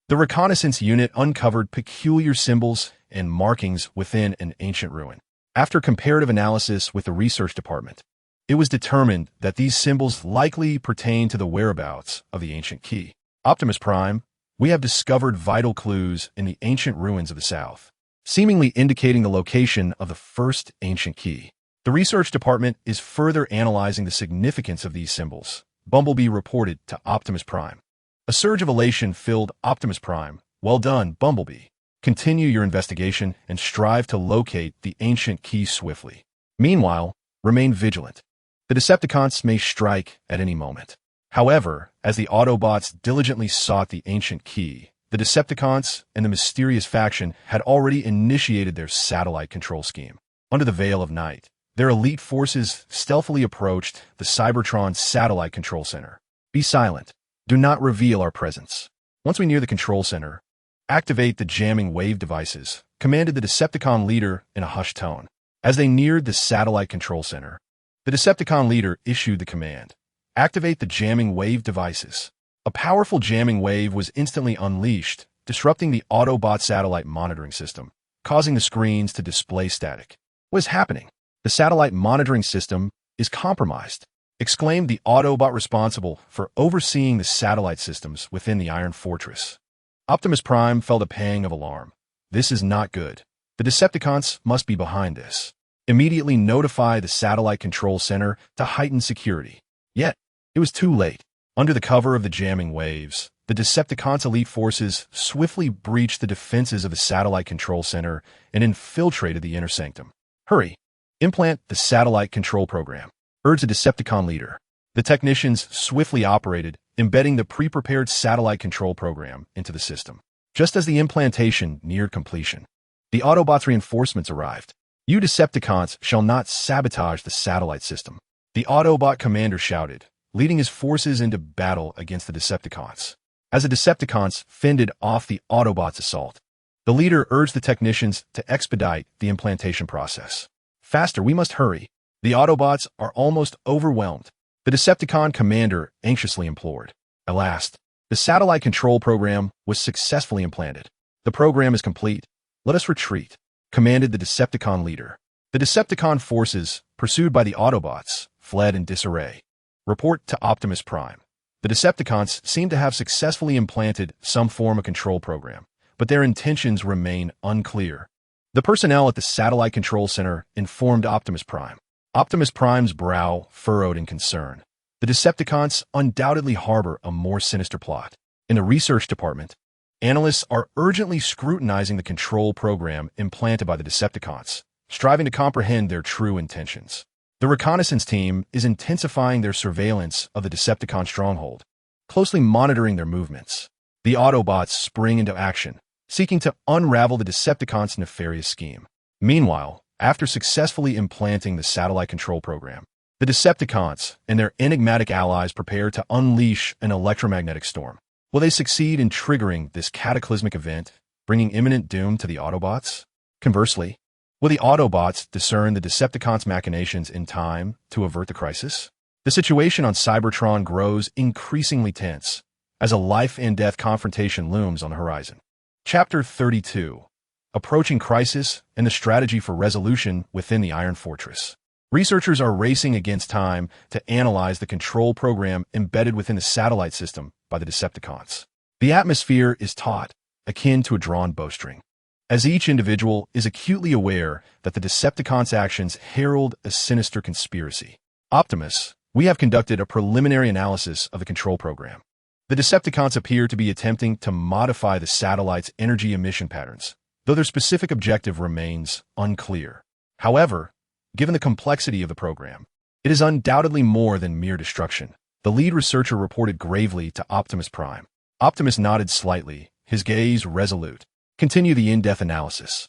A: the reconnaissance unit uncovered peculiar symbols and markings within an ancient ruin. After comparative analysis with the research department, it was determined that these symbols likely pertain to the whereabouts of the ancient key. Optimus Prime, we have discovered vital clues in the ancient ruins of the South, seemingly indicating the location of the first ancient key. The research department is further analyzing the significance of these symbols, Bumblebee reported to Optimus Prime. A surge of elation filled Optimus Prime. Well done, Bumblebee. Continue your investigation and strive to locate the ancient key swiftly. Meanwhile, remain vigilant. The Decepticons may strike at any moment. However, as the Autobots diligently sought the ancient key, the Decepticons and the mysterious faction had already initiated their satellite control scheme. Under the veil of night, their elite forces stealthily approached the Cybertron satellite control center. Be silent. Do not reveal our presence. Once we near the control center, activate the jamming wave devices, commanded the Decepticon leader in a hushed tone. As they neared the satellite control center, the Decepticon leader issued the command, activate the jamming wave devices. A powerful jamming wave was instantly unleashed, disrupting the Autobot satellite monitoring system, causing the screens to display static. What is happening? The satellite monitoring system is compromised, exclaimed the Autobot responsible for overseeing the satellite systems within the Iron Fortress. Optimus Prime felt a pang of alarm. This is not good. The Decepticons must be behind this. Immediately notify the satellite control center to heighten security. Yet, it was too late. Under the cover of the jamming waves, the Decepticons' elite forces swiftly breached the defenses of the satellite control center and infiltrated the inner sanctum. Hurry! Implant the satellite control program, urged the Decepticon leader. The technicians swiftly operated, embedding the pre-prepared satellite control program into the system. Just as the implantation neared completion, the Autobots' reinforcements arrived. You Decepticons shall not sabotage the satellite system, the Autobot commander shouted, leading his forces into battle against the Decepticons. As the Decepticons fended off the Autobots' assault, the leader urged the technicians to expedite the implantation process. Faster, we must hurry. The Autobots are almost overwhelmed, the Decepticon commander anxiously implored. At last, the satellite control program was successfully implanted. The program is complete. Let us retreat, commanded the Decepticon leader. The Decepticon forces, pursued by the Autobots, fled in disarray. Report to Optimus Prime. The Decepticons seem to have successfully implanted some form of control program, but their intentions remain unclear. The personnel at the Satellite Control Center informed Optimus Prime. Optimus Prime's brow furrowed in concern. The Decepticons undoubtedly harbor a more sinister plot. In the research department, analysts are urgently scrutinizing the control program implanted by the Decepticons, striving to comprehend their true intentions. The reconnaissance team is intensifying their surveillance of the Decepticon stronghold, closely monitoring their movements. The Autobots spring into action, seeking to unravel the Decepticons' nefarious scheme. Meanwhile, after successfully implanting the satellite control program, the Decepticons and their enigmatic allies prepare to unleash an electromagnetic storm. Will they succeed in triggering this cataclysmic event, bringing imminent doom to the Autobots? Conversely, will the Autobots discern the Decepticons' machinations in time to avert the crisis? The situation on Cybertron grows increasingly tense as a life-and-death confrontation looms on the horizon. Chapter 32. Approaching Crisis and the Strategy for Resolution within the Iron Fortress. Researchers are racing against time to analyze the control program embedded within the satellite system by the Decepticons. The atmosphere is taut, akin to a drawn bowstring, as each individual is acutely aware that the Decepticons' actions herald a sinister conspiracy. Optimus, we have conducted a preliminary analysis of the control program. The Decepticons appear to be attempting to modify the satellite's energy emission patterns, though their specific objective remains unclear. However, given the complexity of the program, it is undoubtedly more than mere destruction. The lead researcher reported gravely to Optimus Prime. Optimus nodded slightly, his gaze resolute. Continue the in-depth analysis.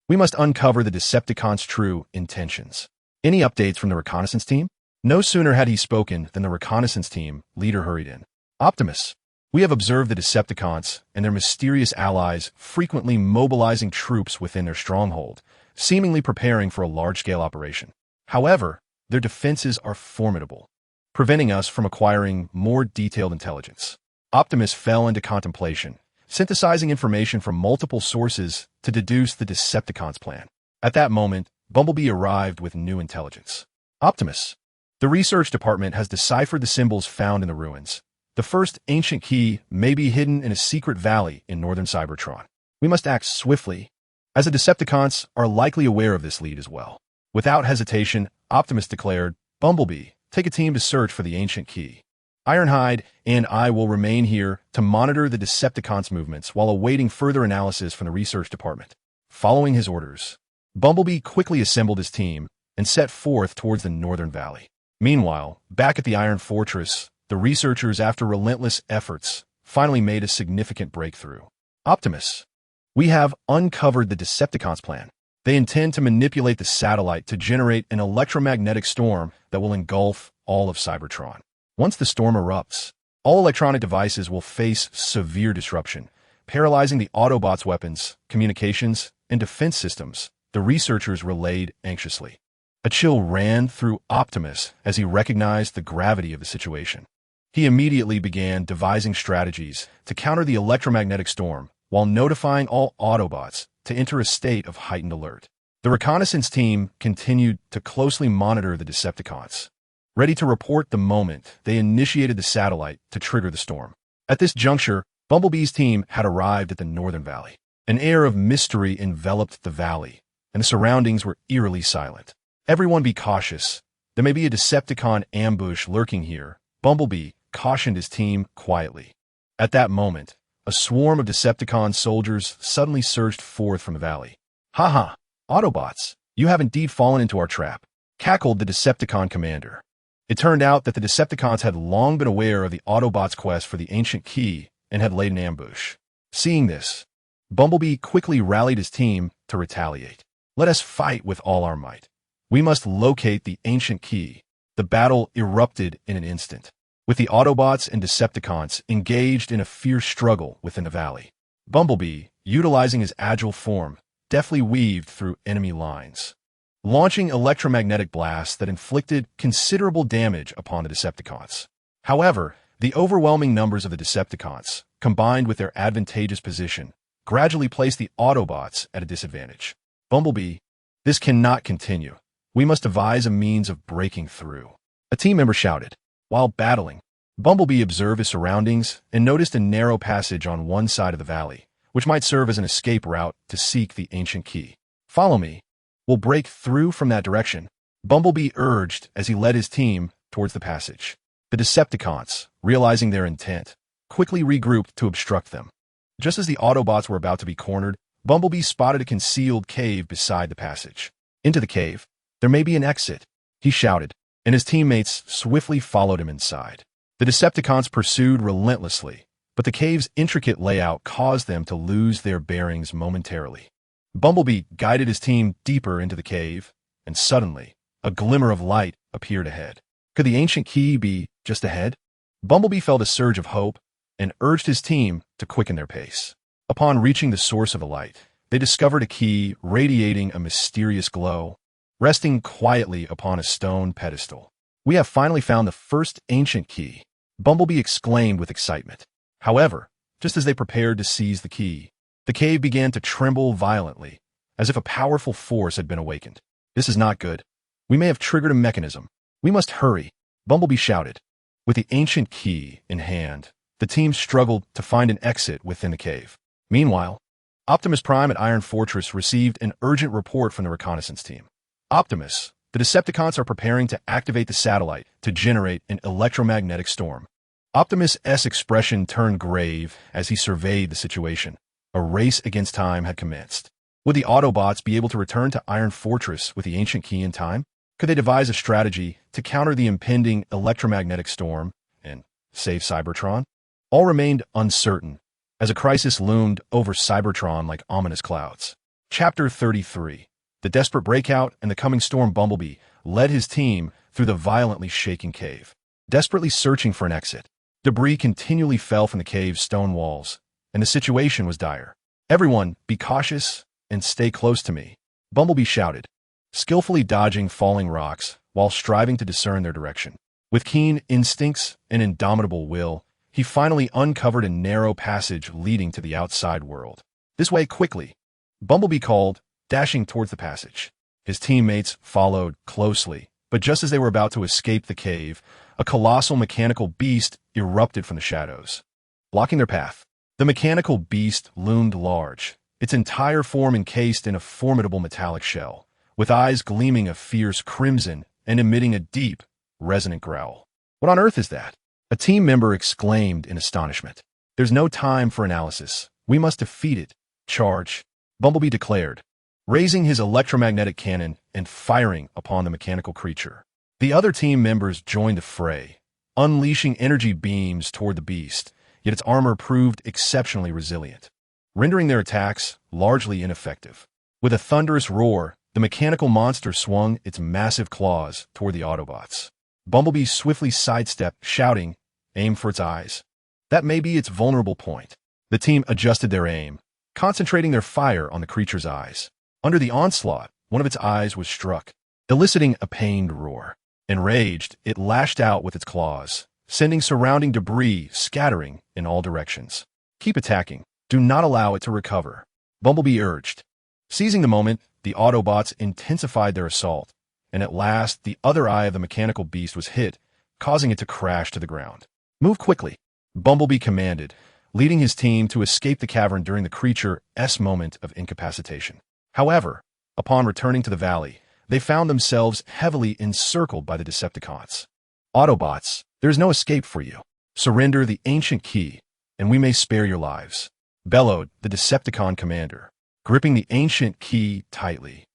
A: We must uncover the Decepticons' true intentions. Any updates from the reconnaissance team? No sooner had he spoken than the reconnaissance team leader hurried in. Optimus, we have observed the Decepticons and their mysterious allies frequently mobilizing troops within their stronghold, seemingly preparing for a large-scale operation. However, their defenses are formidable, preventing us from acquiring more detailed intelligence. Optimus fell into contemplation, synthesizing information from multiple sources to deduce the Decepticons' plan. At that moment, Bumblebee arrived with new intelligence. Optimus, the research department has deciphered the symbols found in the ruins. The first ancient key may be hidden in a secret valley in northern Cybertron. We must act swiftly, as the Decepticons are likely aware of this lead as well. Without hesitation, Optimus declared, Bumblebee, take a team to search for the ancient key. Ironhide and I will remain here to monitor the Decepticons' movements while awaiting further analysis from the research department. Following his orders, Bumblebee quickly assembled his team and set forth towards the northern valley. Meanwhile, back at the Iron Fortress, the researchers, after relentless efforts, finally made a significant breakthrough. Optimus, we have uncovered the Decepticons' plan. They intend to manipulate the satellite to generate an electromagnetic storm that will engulf all of Cybertron. Once the storm erupts, all electronic devices will face severe disruption, paralyzing the Autobots' weapons, communications, and defense systems, the researchers relayed anxiously. A chill ran through Optimus as he recognized the gravity of the situation. He immediately began devising strategies to counter the electromagnetic storm while notifying all Autobots to enter a state of heightened alert. The reconnaissance team continued to closely monitor the Decepticons, ready to report the moment they initiated the satellite to trigger the storm. At this juncture, Bumblebee's team had arrived at the northern valley. An air of mystery enveloped the valley, and the surroundings were eerily silent. Everyone be cautious. There may be a Decepticon ambush lurking here, Bumblebee cautioned his team quietly. At that moment, a swarm of Decepticon soldiers suddenly surged forth from the valley. "Ha ha! Autobots, you have indeed fallen into our trap," cackled the Decepticon commander. It turned out that the Decepticons had long been aware of the Autobots' quest for the ancient key and had laid an ambush. Seeing this, Bumblebee quickly rallied his team to retaliate. "Let us fight with all our might. We must locate the ancient key." The battle erupted in an instant, with the Autobots and Decepticons engaged in a fierce struggle within the valley. Bumblebee, utilizing his agile form, deftly weaved through enemy lines, launching electromagnetic blasts that inflicted considerable damage upon the Decepticons. However, the overwhelming numbers of the Decepticons, combined with their advantageous position, gradually placed the Autobots at a disadvantage. "Bumblebee, this cannot continue. We must devise a means of breaking through," a team member shouted. While battling, Bumblebee observed his surroundings and noticed a narrow passage on one side of the valley, which might serve as an escape route to seek the ancient key. "Follow me. We'll break through from that direction," Bumblebee urged as he led his team towards the passage. The Decepticons, realizing their intent, quickly regrouped to obstruct them. Just as the Autobots were about to be cornered, Bumblebee spotted a concealed cave beside the passage. "Into the cave. There may be an exit," he shouted, and his teammates swiftly followed him inside. The Decepticons pursued relentlessly, but the cave's intricate layout caused them to lose their bearings momentarily. Bumblebee guided his team deeper into the cave, and suddenly, a glimmer of light appeared ahead. Could the ancient key be just ahead? Bumblebee felt a surge of hope and urged his team to quicken their pace. Upon reaching the source of the light, they discovered a key radiating a mysterious glow, resting quietly upon a stone pedestal. "We have finally found the first ancient key," Bumblebee exclaimed with excitement. However, just as they prepared to seize the key, the cave began to tremble violently, as if a powerful force had been awakened. "This is not good. We may have triggered a mechanism. We must hurry," Bumblebee shouted. With the ancient key in hand, the team struggled to find an exit within the cave. Meanwhile, Optimus Prime at Iron Fortress received an urgent report from the reconnaissance team. "Optimus, the Decepticons are preparing to activate the satellite to generate an electromagnetic storm." Optimus' expression turned grave as he surveyed the situation. A race against time had commenced. Would the Autobots be able to return to Iron Fortress with the ancient key in time? Could they devise a strategy to counter the impending electromagnetic storm and save Cybertron? All remained uncertain as a crisis loomed over Cybertron like ominous clouds. Chapter 33. The desperate breakout and the coming storm. Bumblebee led his team through the violently shaking cave, desperately searching for an exit. Debris continually fell from the cave's stone walls, and the situation was dire. "Everyone, be cautious and stay close to me," Bumblebee shouted, skillfully dodging falling rocks while striving to discern their direction. With keen instincts and indomitable will, he finally uncovered a narrow passage leading to the outside world. "This way, quickly," Bumblebee called, dashing towards the passage. His teammates followed closely, but just as they were about to escape the cave, a colossal mechanical beast erupted from the shadows, blocking their path. The mechanical beast loomed large, its entire form encased in a formidable metallic shell, with eyes gleaming a fierce crimson and emitting a deep, resonant growl. "What on earth is that?" a team member exclaimed in astonishment. "There's no time for analysis. We must defeat it. Charge," Bumblebee declared, raising his electromagnetic cannon and firing upon the mechanical creature. The other team members joined the fray, unleashing energy beams toward the beast, yet its armor proved exceptionally resilient, rendering their attacks largely ineffective. With a thunderous roar, the mechanical monster swung its massive claws toward the Autobots. Bumblebee swiftly sidestepped, shouting, "Aim for its eyes. That may be its vulnerable point." The team adjusted their aim, concentrating their fire on the creature's eyes. Under the onslaught, one of its eyes was struck, eliciting a pained roar. Enraged, it lashed out with its claws, sending surrounding debris scattering in all directions. "Keep attacking. Do not allow it to recover," Bumblebee urged. Seizing the moment, the Autobots intensified their assault, and at last the other eye of the mechanical beast was hit, causing it to crash to the ground. "Move quickly," Bumblebee commanded, leading his team to escape the cavern during the creature's moment of incapacitation. However, upon returning to the valley, they found themselves heavily encircled by the Decepticons. "Autobots, there is no escape for you. Surrender the ancient key, and we may spare your lives," bellowed the Decepticon commander, gripping the ancient key tightly.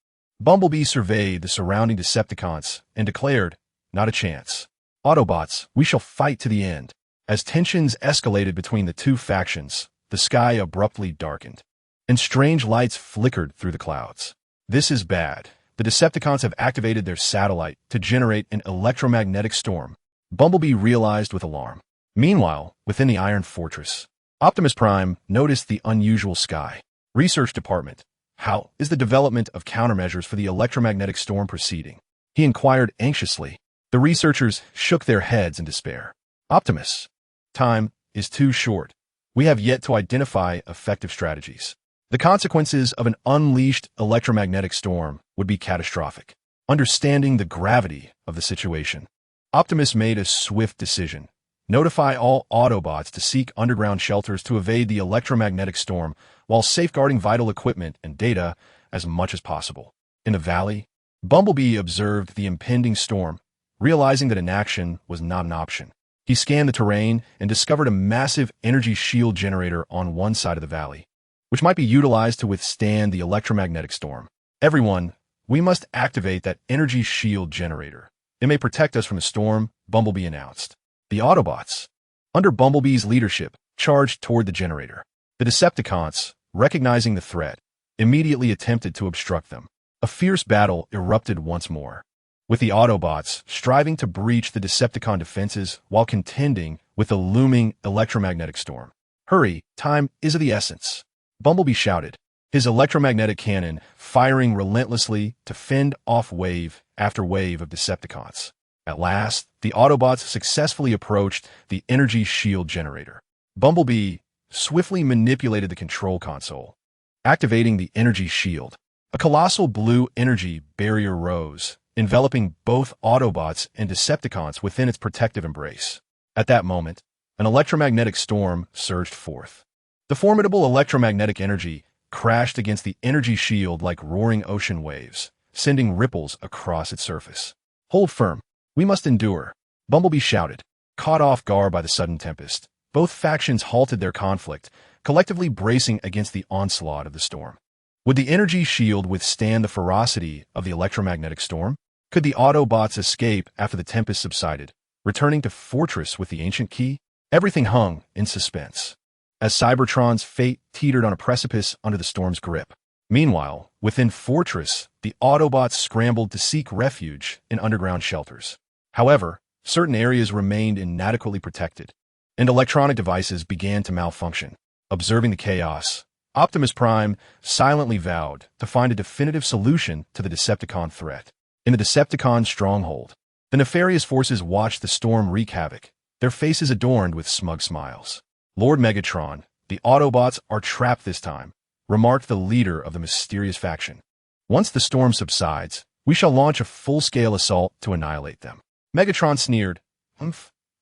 A: Bumblebee surveyed the surrounding Decepticons and declared, "Not a chance. Autobots, we shall fight to the end." As tensions escalated between the two factions, the sky abruptly darkened, and strange lights flickered through the clouds. "This is bad. The Decepticons have activated their satellite to generate an electromagnetic storm," Bumblebee realized with alarm. Meanwhile, within the Iron Fortress, Optimus Prime noticed the unusual sky. "Research Department, how is the development of countermeasures for the electromagnetic storm proceeding?" he inquired anxiously. The researchers shook their heads in despair. "Optimus, time is too short. We have yet to identify effective strategies. The consequences of an unleashed electromagnetic storm would be catastrophic." Understanding the gravity of the situation, Optimus made a swift decision. Notify all Autobots to seek underground shelters to evade the electromagnetic storm while safeguarding vital equipment and data as much as possible. In the valley, Bumblebee observed the impending storm, realizing that inaction was not an option. He scanned the terrain and discovered a massive energy shield generator on one side of the valley, which might be utilized to withstand the electromagnetic storm. Everyone, we must activate that energy shield generator. It may protect us from the storm, Bumblebee announced. The Autobots, under Bumblebee's leadership, charged toward the generator. The Decepticons, recognizing the threat, immediately attempted to obstruct them. A fierce battle erupted once more, with the Autobots striving to breach the Decepticon defenses while contending with the looming electromagnetic storm. Hurry, time is of the essence, Bumblebee shouted, his electromagnetic cannon firing relentlessly to fend off wave after wave of Decepticons. At last, the Autobots successfully approached the energy shield generator. Bumblebee swiftly manipulated the control console, activating the energy shield. A colossal blue energy barrier rose, enveloping both Autobots and Decepticons within its protective embrace. At that moment, an electromagnetic storm surged forth. The formidable electromagnetic energy crashed against the energy shield like roaring ocean waves, sending ripples across its surface. Hold firm. We must endure, Bumblebee shouted. Caught off guard by the sudden tempest, both factions halted their conflict, collectively bracing against the onslaught of the storm. Would the energy shield withstand the ferocity of the electromagnetic storm? Could the Autobots escape after the tempest subsided, returning to Fortress with the ancient key? Everything hung in suspense, as Cybertron's fate teetered on a precipice under the storm's grip. Meanwhile, within Fortress, the Autobots scrambled to seek refuge in underground shelters. However, certain areas remained inadequately protected, and electronic devices began to malfunction. Observing the chaos, Optimus Prime silently vowed to find a definitive solution to the Decepticon threat. In the Decepticon stronghold, the nefarious forces watched the storm wreak havoc, their faces adorned with smug smiles. Lord Megatron, the Autobots are trapped this time, remarked the leader of the mysterious faction. Once the storm subsides, we shall launch a full-scale assault to annihilate them. Megatron sneered.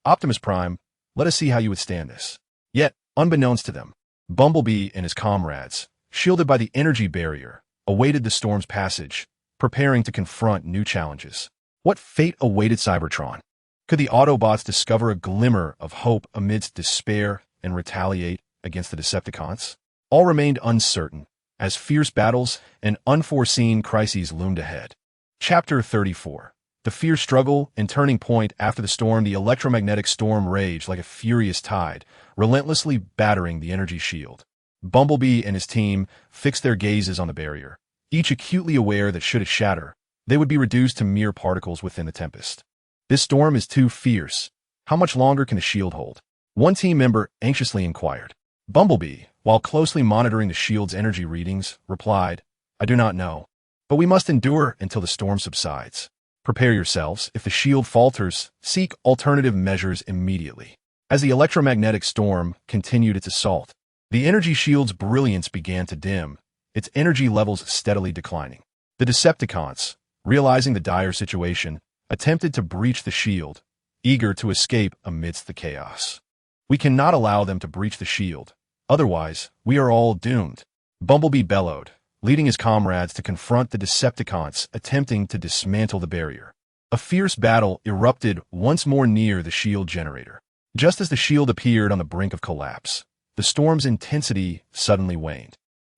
A: Optimus Prime, let us see how you withstand this. Yet, unbeknownst to them, Bumblebee and his comrades, shielded by the energy barrier, awaited the storm's passage, preparing to confront new challenges. What fate awaited Cybertron? Could the Autobots discover a glimmer of hope amidst despair and retaliate against the Decepticons? All remained uncertain, as fierce battles and unforeseen crises loomed ahead. Chapter 34. The fierce struggle and turning point after the storm. The electromagnetic storm raged like a furious tide, relentlessly battering the energy shield. Bumblebee and his team fixed their gazes on the barrier, each acutely aware that should it shatter, they would be reduced to mere particles within the tempest. This storm is too fierce. How much longer can the shield hold? One team member anxiously inquired. Bumblebee, while closely monitoring the shield's energy readings, replied, I do not know, but we must endure until the storm subsides. Prepare yourselves. If the shield falters, seek alternative measures immediately. As the electromagnetic storm continued its assault, the energy shield's brilliance began to dim, its energy levels steadily declining. The Decepticons, realizing the dire situation, attempted to breach the shield, eager to escape amidst the chaos. We cannot allow them to breach the shield. Otherwise, we are all doomed, Bumblebee bellowed, leading his comrades to confront the Decepticons attempting to dismantle the barrier. A fierce battle erupted once more near the shield generator. Just as the shield appeared on the brink of collapse, the storm's intensity suddenly waned.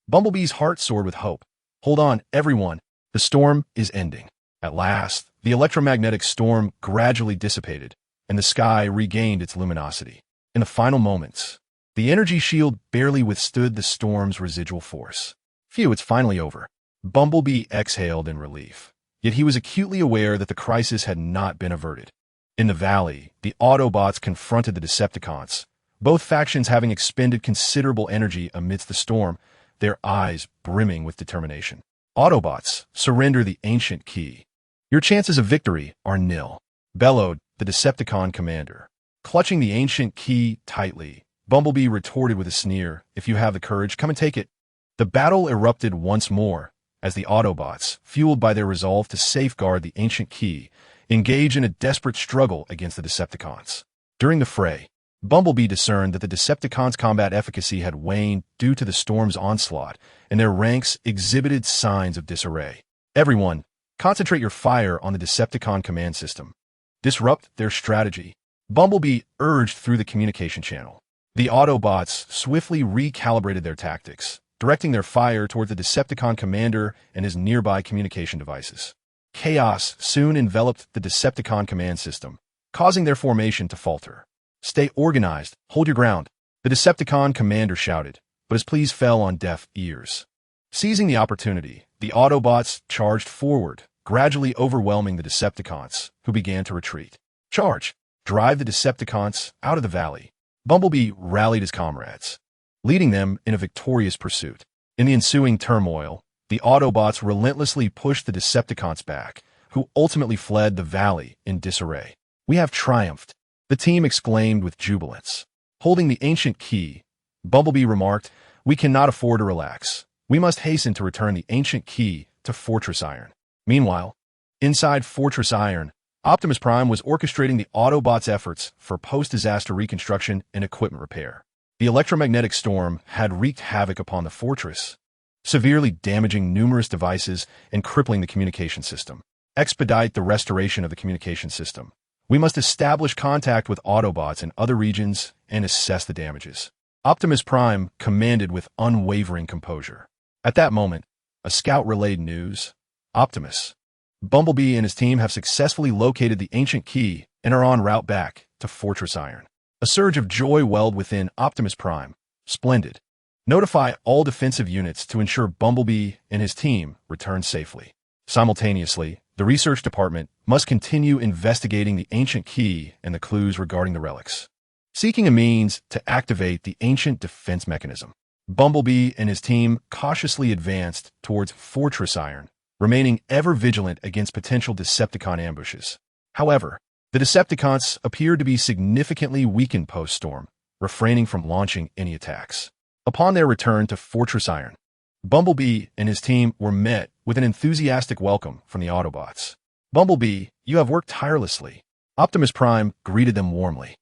A: Bumblebee's heart soared with hope. Hold on, everyone. The storm is ending. At last, the electromagnetic storm gradually dissipated, and the sky regained its luminosity. In the final moments, the energy shield barely withstood the storm's residual force. Phew, it's finally over. Bumblebee exhaled in relief. Yet he was acutely aware that the crisis had not been averted. In the valley, the Autobots confronted the Decepticons, both factions having expended considerable energy amidst the storm, their eyes brimming with determination. Autobots, surrender the ancient key. Your chances of victory are nil, bellowed the Decepticon commander. Clutching the ancient key tightly, Bumblebee retorted with a sneer, if you have the courage, come and take it. The battle erupted once more, as the Autobots, fueled by their resolve to safeguard the ancient key, engage in a desperate struggle against the Decepticons. During the fray, Bumblebee discerned that the Decepticons' combat efficacy had waned due to the storm's onslaught, and their ranks exhibited signs of disarray. Everyone, concentrate your fire on the Decepticon command system. Disrupt their strategy. Bumblebee urged through the communication channel. The Autobots swiftly recalibrated their tactics, directing their fire toward the Decepticon commander and his nearby communication devices. Chaos soon enveloped the Decepticon command system, causing their formation to falter. Stay organized, hold your ground, the Decepticon commander shouted, but his pleas fell on deaf ears. Seizing the opportunity, the Autobots charged forward, gradually overwhelming the Decepticons, who began to retreat. Charge! Drive the Decepticons out of the valley. Bumblebee rallied his comrades, leading them in a victorious pursuit. In the ensuing turmoil, the Autobots relentlessly pushed the Decepticons back, who ultimately fled the valley in disarray. We have triumphed, the team exclaimed with jubilance. Holding the ancient key, Bumblebee remarked, we cannot afford to relax. We must hasten to return the ancient key to Fortress Iron. Meanwhile, inside Fortress Iron, Optimus Prime was orchestrating the Autobots' efforts for post-disaster reconstruction and equipment repair. The electromagnetic storm had wreaked havoc upon the fortress, severely damaging numerous devices and crippling the communication system. Expedite the restoration of the communication system. We must establish contact with Autobots in other regions and assess the damages. Optimus Prime commanded with unwavering composure. At that moment, a scout relayed news. Optimus, Bumblebee and his team have successfully located the ancient key and are en route back to Fortress Iron. A surge of joy welled within Optimus Prime. Splendid. Notify all defensive units to ensure Bumblebee and his team return safely. Simultaneously, the research department must continue investigating the ancient key and the clues regarding the relics, seeking a means to activate the ancient defense mechanism. Bumblebee and his team cautiously advanced towards Fortress Iron, remaining ever vigilant against potential Decepticon ambushes. However, the Decepticons appeared to be significantly weakened post-storm, refraining from launching any attacks. Upon their return to Fortress Iron, Bumblebee and his team were met with an enthusiastic welcome from the Autobots. Bumblebee, you have worked tirelessly. Optimus Prime greeted them warmly.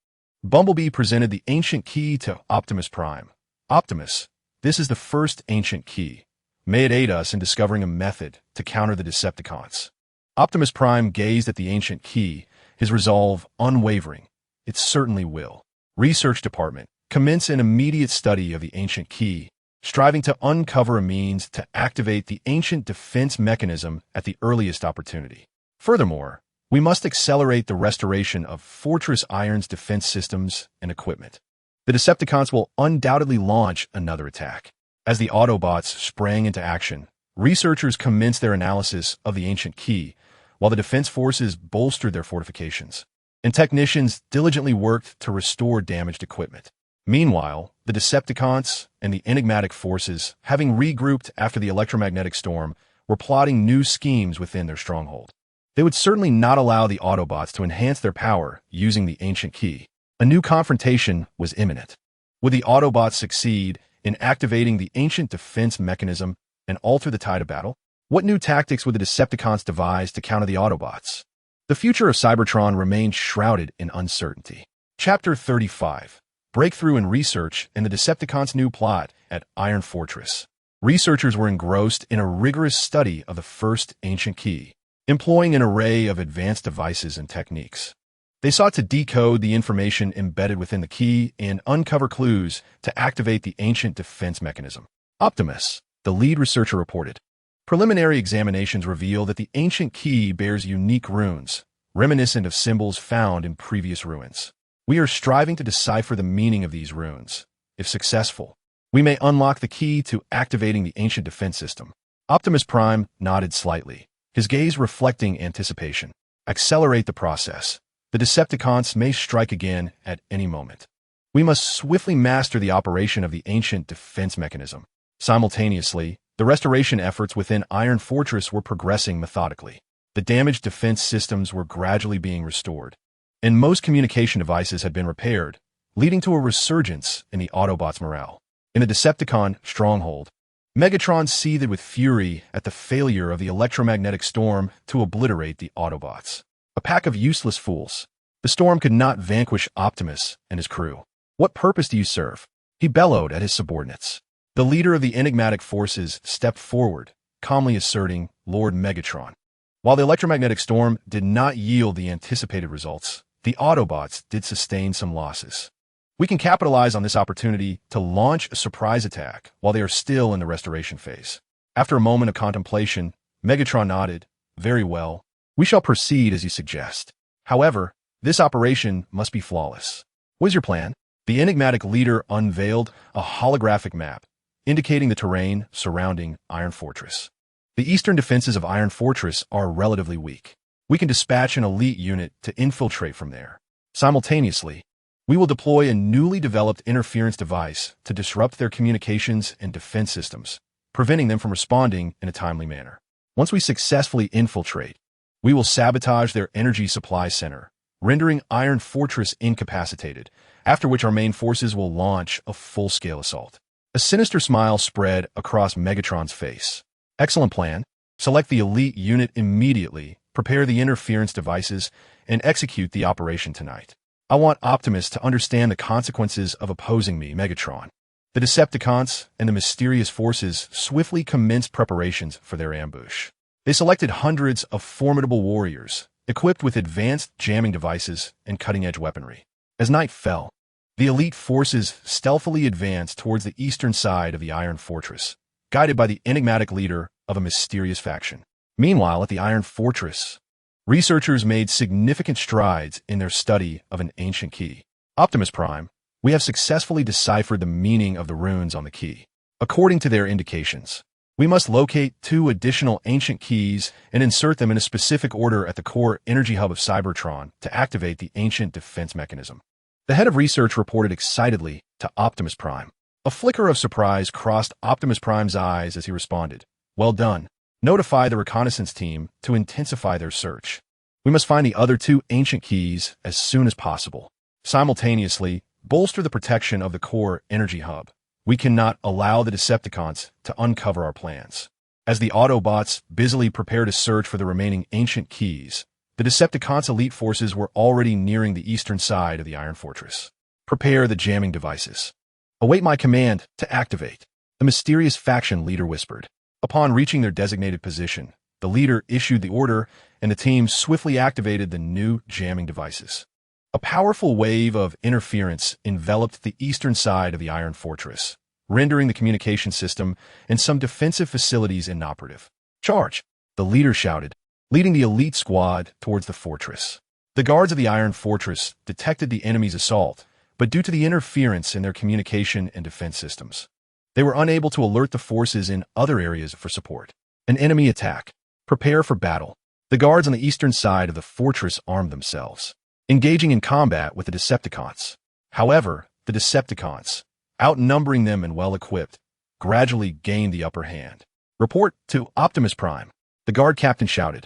A: Bumblebee presented the ancient key to Optimus Prime. Optimus, this is the first ancient key. May it aid us in discovering a method to counter the Decepticons. Optimus Prime gazed at the ancient key, his resolve unwavering. It certainly will. Research Department, commence an immediate study of the ancient key, striving to uncover a means to activate the ancient defense mechanism at the earliest opportunity. Furthermore, we must accelerate the restoration of Fortress Iron's defense systems and equipment. The Decepticons will undoubtedly launch another attack. As the Autobots sprang into action, researchers commenced their analysis of the ancient key, while the defense forces bolstered their fortifications, and technicians diligently worked to restore damaged equipment. Meanwhile, the Decepticons and the enigmatic forces, having regrouped after the electromagnetic storm, were plotting new schemes within their stronghold. They would certainly not allow the Autobots to enhance their power using the ancient key. A new confrontation was imminent. Would the Autobots succeed in activating the ancient defense mechanism and alter the tide of battle? What new tactics would the Decepticons devise to counter the Autobots? The future of Cybertron remained shrouded in uncertainty. Chapter 35. Breakthrough in Research and the Decepticons' New Plot at Iron Fortress. Researchers were engrossed in a rigorous study of the first ancient key, employing an array of advanced devices and techniques. They sought to decode the information embedded within the key and uncover clues to activate the ancient defense mechanism. Optimus, the lead researcher, reported. Preliminary examinations reveal that the ancient key bears unique runes, reminiscent of symbols found in previous ruins. We are striving to decipher the meaning of these runes. If successful, we may unlock the key to activating the ancient defense system. Optimus Prime nodded slightly, his gaze reflecting anticipation. Accelerate the process. The Decepticons may strike again at any moment. We must swiftly master the operation of the ancient defense mechanism. Simultaneously, the restoration efforts within Iron Fortress were progressing methodically. The damaged defense systems were gradually being restored, and most communication devices had been repaired, leading to a resurgence in the Autobots' morale. In the Decepticon stronghold, Megatron seethed with fury at the failure of the electromagnetic storm to obliterate the Autobots. A pack of useless fools. The storm could not vanquish Optimus and his crew. What purpose do you serve? He bellowed at his subordinates. The leader of the enigmatic forces stepped forward, calmly asserting, Lord Megatron. While the electromagnetic storm did not yield the anticipated results, the Autobots did sustain some losses. We can capitalize on this opportunity to launch a surprise attack while they are still in the restoration phase. After a moment of contemplation, Megatron nodded. Very well. We shall proceed as you suggest. However, this operation must be flawless. What is your plan? The enigmatic leader unveiled a holographic map, indicating the terrain surrounding Iron Fortress. The eastern defenses of Iron Fortress are relatively weak. We can dispatch an elite unit to infiltrate from there. Simultaneously, we will deploy a newly developed interference device to disrupt their communications and defense systems, preventing them from responding in a timely manner. Once we successfully infiltrate, we will sabotage their energy supply center, rendering Iron Fortress incapacitated, after which our main forces will launch a full-scale assault. A sinister smile spread across Megatron's face. Excellent plan. Select the elite unit immediately, prepare the interference devices, and execute the operation tonight. I want Optimus to understand the consequences of opposing me, Megatron. The Decepticons and the mysterious forces swiftly commenced preparations for their ambush. They selected hundreds of formidable warriors, equipped with advanced jamming devices and cutting-edge weaponry. As night fell, the elite forces stealthily advanced towards the eastern side of the Iron Fortress, guided by the enigmatic leader of a mysterious faction. Meanwhile, at the Iron Fortress, researchers made significant strides in their study of an ancient key. Optimus Prime, we have successfully deciphered the meaning of the runes on the key. According to their indications, we must locate 2 additional ancient keys and insert them in a specific order at the core energy hub of Cybertron to activate the ancient defense mechanism. The head of research reported excitedly to Optimus Prime. A flicker of surprise crossed Optimus Prime's eyes as he responded. Well done. Notify the reconnaissance team to intensify their search. We must find the other 2 ancient keys as soon as possible. Simultaneously, bolster the protection of the core energy hub. We cannot allow the Decepticons to uncover our plans. As the Autobots busily prepare to search for the remaining ancient keys, the Decepticons' elite forces were already nearing the eastern side of the Iron Fortress. Prepare the jamming devices. Await my command to activate, the mysterious faction leader whispered. Upon reaching their designated position, the leader issued the order, and the team swiftly activated the new jamming devices. A powerful wave of interference enveloped the eastern side of the Iron Fortress, rendering the communication system and some defensive facilities inoperative. Charge! The leader shouted, leading the elite squad towards the fortress. The guards of the Iron Fortress detected the enemy's assault, but due to the interference in their communication and defense systems, they were unable to alert the forces in other areas for support. An enemy attack. Prepare for battle. The guards on the eastern side of the fortress armed themselves, engaging in combat with the Decepticons. However, the Decepticons, outnumbering them and well-equipped, gradually gained the upper hand. Report to Optimus Prime, the guard captain shouted.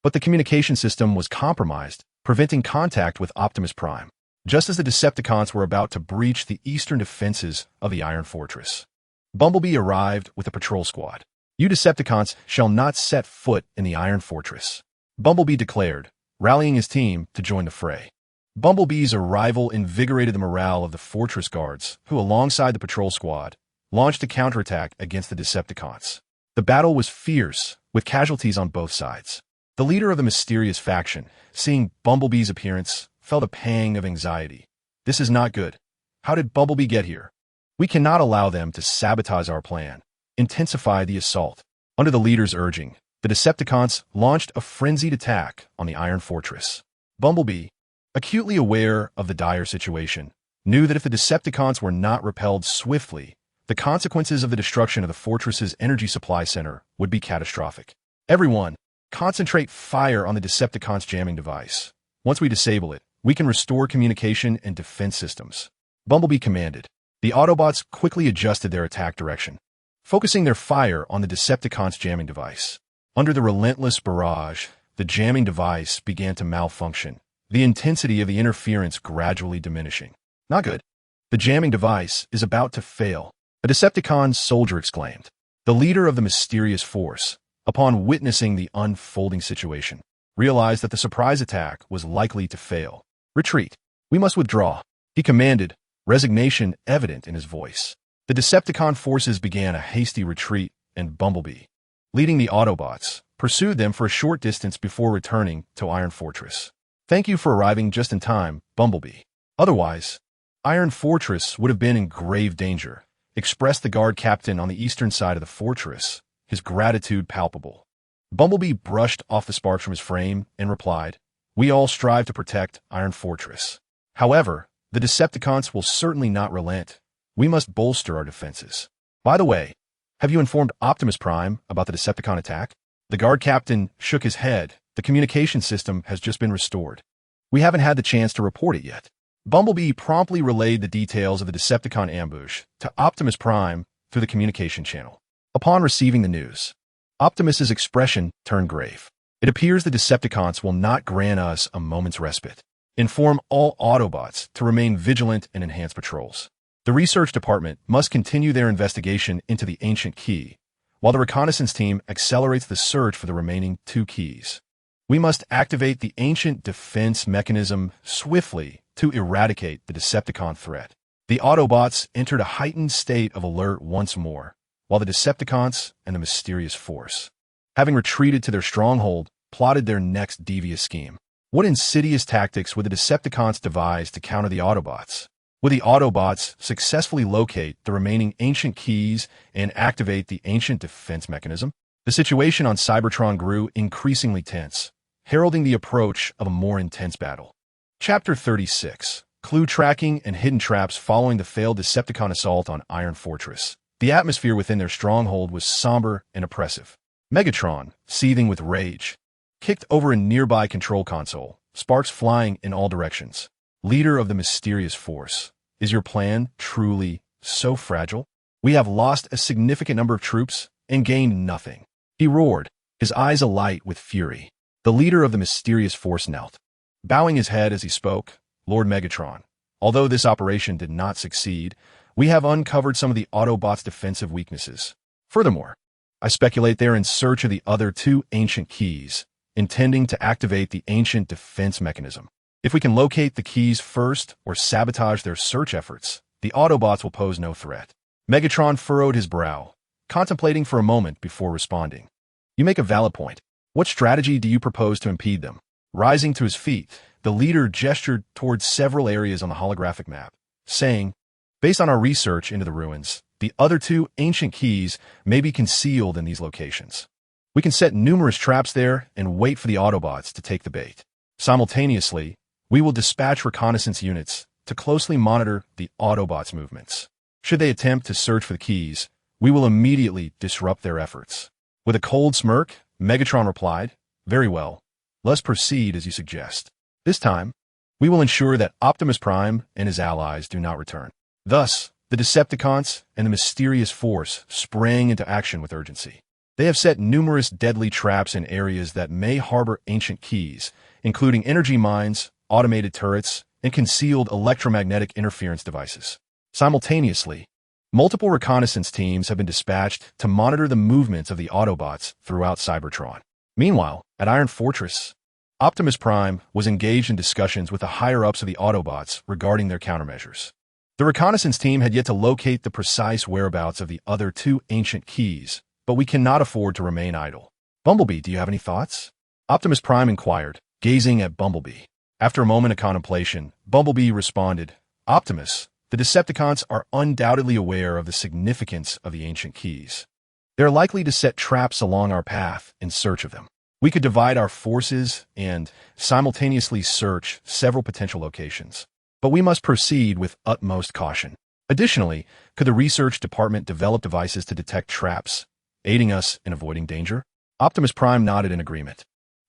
A: But the communication system was compromised, preventing contact with Optimus Prime, just as the Decepticons were about to breach the eastern defenses of the Iron Fortress. Bumblebee arrived with a patrol squad. You Decepticons shall not set foot in the Iron Fortress, Bumblebee declared, rallying his team to join the fray. Bumblebee's arrival invigorated the morale of the fortress guards, who, alongside the patrol squad, launched a counterattack against the Decepticons. The battle was fierce, with casualties on both sides. The leader of the mysterious faction, seeing Bumblebee's appearance, felt a pang of anxiety. This is not good. How did Bumblebee get here? We cannot allow them to sabotage our plan. Intensify the assault. Under the leader's urging, the Decepticons launched a frenzied attack on the Iron Fortress. Bumblebee, acutely aware of the dire situation, knew that if the Decepticons were not repelled swiftly, the consequences of the destruction of the fortress's energy supply center would be catastrophic. Everyone, concentrate fire on the Decepticons' jamming device. Once we disable it, we can restore communication and defense systems. Bumblebee commanded. The Autobots quickly adjusted their attack direction, focusing their fire on the Decepticons' jamming device. Under the relentless barrage, the jamming device began to malfunction, the intensity of the interference gradually diminishing. Not good. The jamming device is about to fail, a Decepticon soldier exclaimed. The leader of the mysterious force, upon witnessing the unfolding situation, realized that the surprise attack was likely to fail. Retreat. We must withdraw, he commanded, resignation evident in his voice. The Decepticon forces began a hasty retreat, and Bumblebee, leading the Autobots, pursued them for a short distance before returning to Iron Fortress. Thank you for arriving just in time, Bumblebee. Otherwise, Iron Fortress would have been in grave danger, expressed the guard captain on the eastern side of the fortress, his gratitude palpable. Bumblebee brushed off the sparks from his frame and replied, "We all strive to protect Iron Fortress. However, the Decepticons will certainly not relent. We must bolster our defenses. By the way, have you informed Optimus Prime about the Decepticon attack?" The guard captain shook his head. The communication system has just been restored. We haven't had the chance to report it yet. Bumblebee promptly relayed the details of the Decepticon ambush to Optimus Prime through the communication channel. Upon receiving the news, Optimus's expression turned grave. It appears the Decepticons will not grant us a moment's respite. Inform all Autobots to remain vigilant and enhance patrols. The research department must continue their investigation into the ancient key, while the reconnaissance team accelerates the search for the remaining 2 keys. We must activate the ancient defense mechanism swiftly to eradicate the Decepticon threat. The Autobots entered a heightened state of alert once more, while the Decepticons and the mysterious force, having retreated to their stronghold, plotted their next devious scheme. What insidious tactics would the Decepticons devise to counter the Autobots? Would the Autobots successfully locate the remaining ancient keys and activate the ancient defense mechanism? The situation on Cybertron grew increasingly tense, heralding the approach of a more intense battle. Chapter 36. Clue Tracking and Hidden Traps following the failed Decepticon assault on Iron Fortress. The atmosphere within their stronghold was somber and oppressive. Megatron, seething with rage, kicked over a nearby control console, sparks flying in all directions. Leader of the mysterious force, is your plan truly so fragile? We have lost a significant number of troops and gained nothing. He roared, his eyes alight with fury. The leader of the mysterious force knelt, bowing his head as he spoke. Lord Megatron, although this operation did not succeed, we have uncovered some of the Autobots' defensive weaknesses. Furthermore, I speculate they are in search of the other 2 ancient keys, intending to activate the ancient defense mechanism. If we can locate the keys first or sabotage their search efforts, the Autobots will pose no threat. Megatron furrowed his brow, contemplating for a moment before responding. You make a valid point. What strategy do you propose to impede them? Rising to his feet, the leader gestured towards several areas on the holographic map, saying, based on our research into the ruins, the other 2 ancient keys may be concealed in these locations. We can set numerous traps there and wait for the Autobots to take the bait. Simultaneously, we will dispatch reconnaissance units to closely monitor the Autobots' movements. Should they attempt to search for the keys, we will immediately disrupt their efforts. With a cold smirk, Megatron replied, "Very well. Let's proceed as you suggest. This time, we will ensure that Optimus Prime and his allies do not return." Thus, the Decepticons and the mysterious force sprang into action with urgency. They have set numerous deadly traps in areas that may harbor ancient keys, including energy mines, automated turrets, and concealed electromagnetic interference devices. Simultaneously, multiple reconnaissance teams have been dispatched to monitor the movements of the Autobots throughout Cybertron. Meanwhile, at Iron Fortress, Optimus Prime was engaged in discussions with the higher-ups of the Autobots regarding their countermeasures. The reconnaissance team had yet to locate the precise whereabouts of the other 2 ancient keys, but we cannot afford to remain idle. Bumblebee, do you have any thoughts? Optimus Prime inquired, gazing at Bumblebee. After a moment of contemplation, Bumblebee responded, Optimus, the Decepticons are undoubtedly aware of the significance of the ancient keys. They are likely to set traps along our path in search of them. We could divide our forces and simultaneously search several potential locations. But we must proceed with utmost caution. Additionally, could the research department develop devices to detect traps, aiding us in avoiding danger? Optimus Prime nodded in agreement.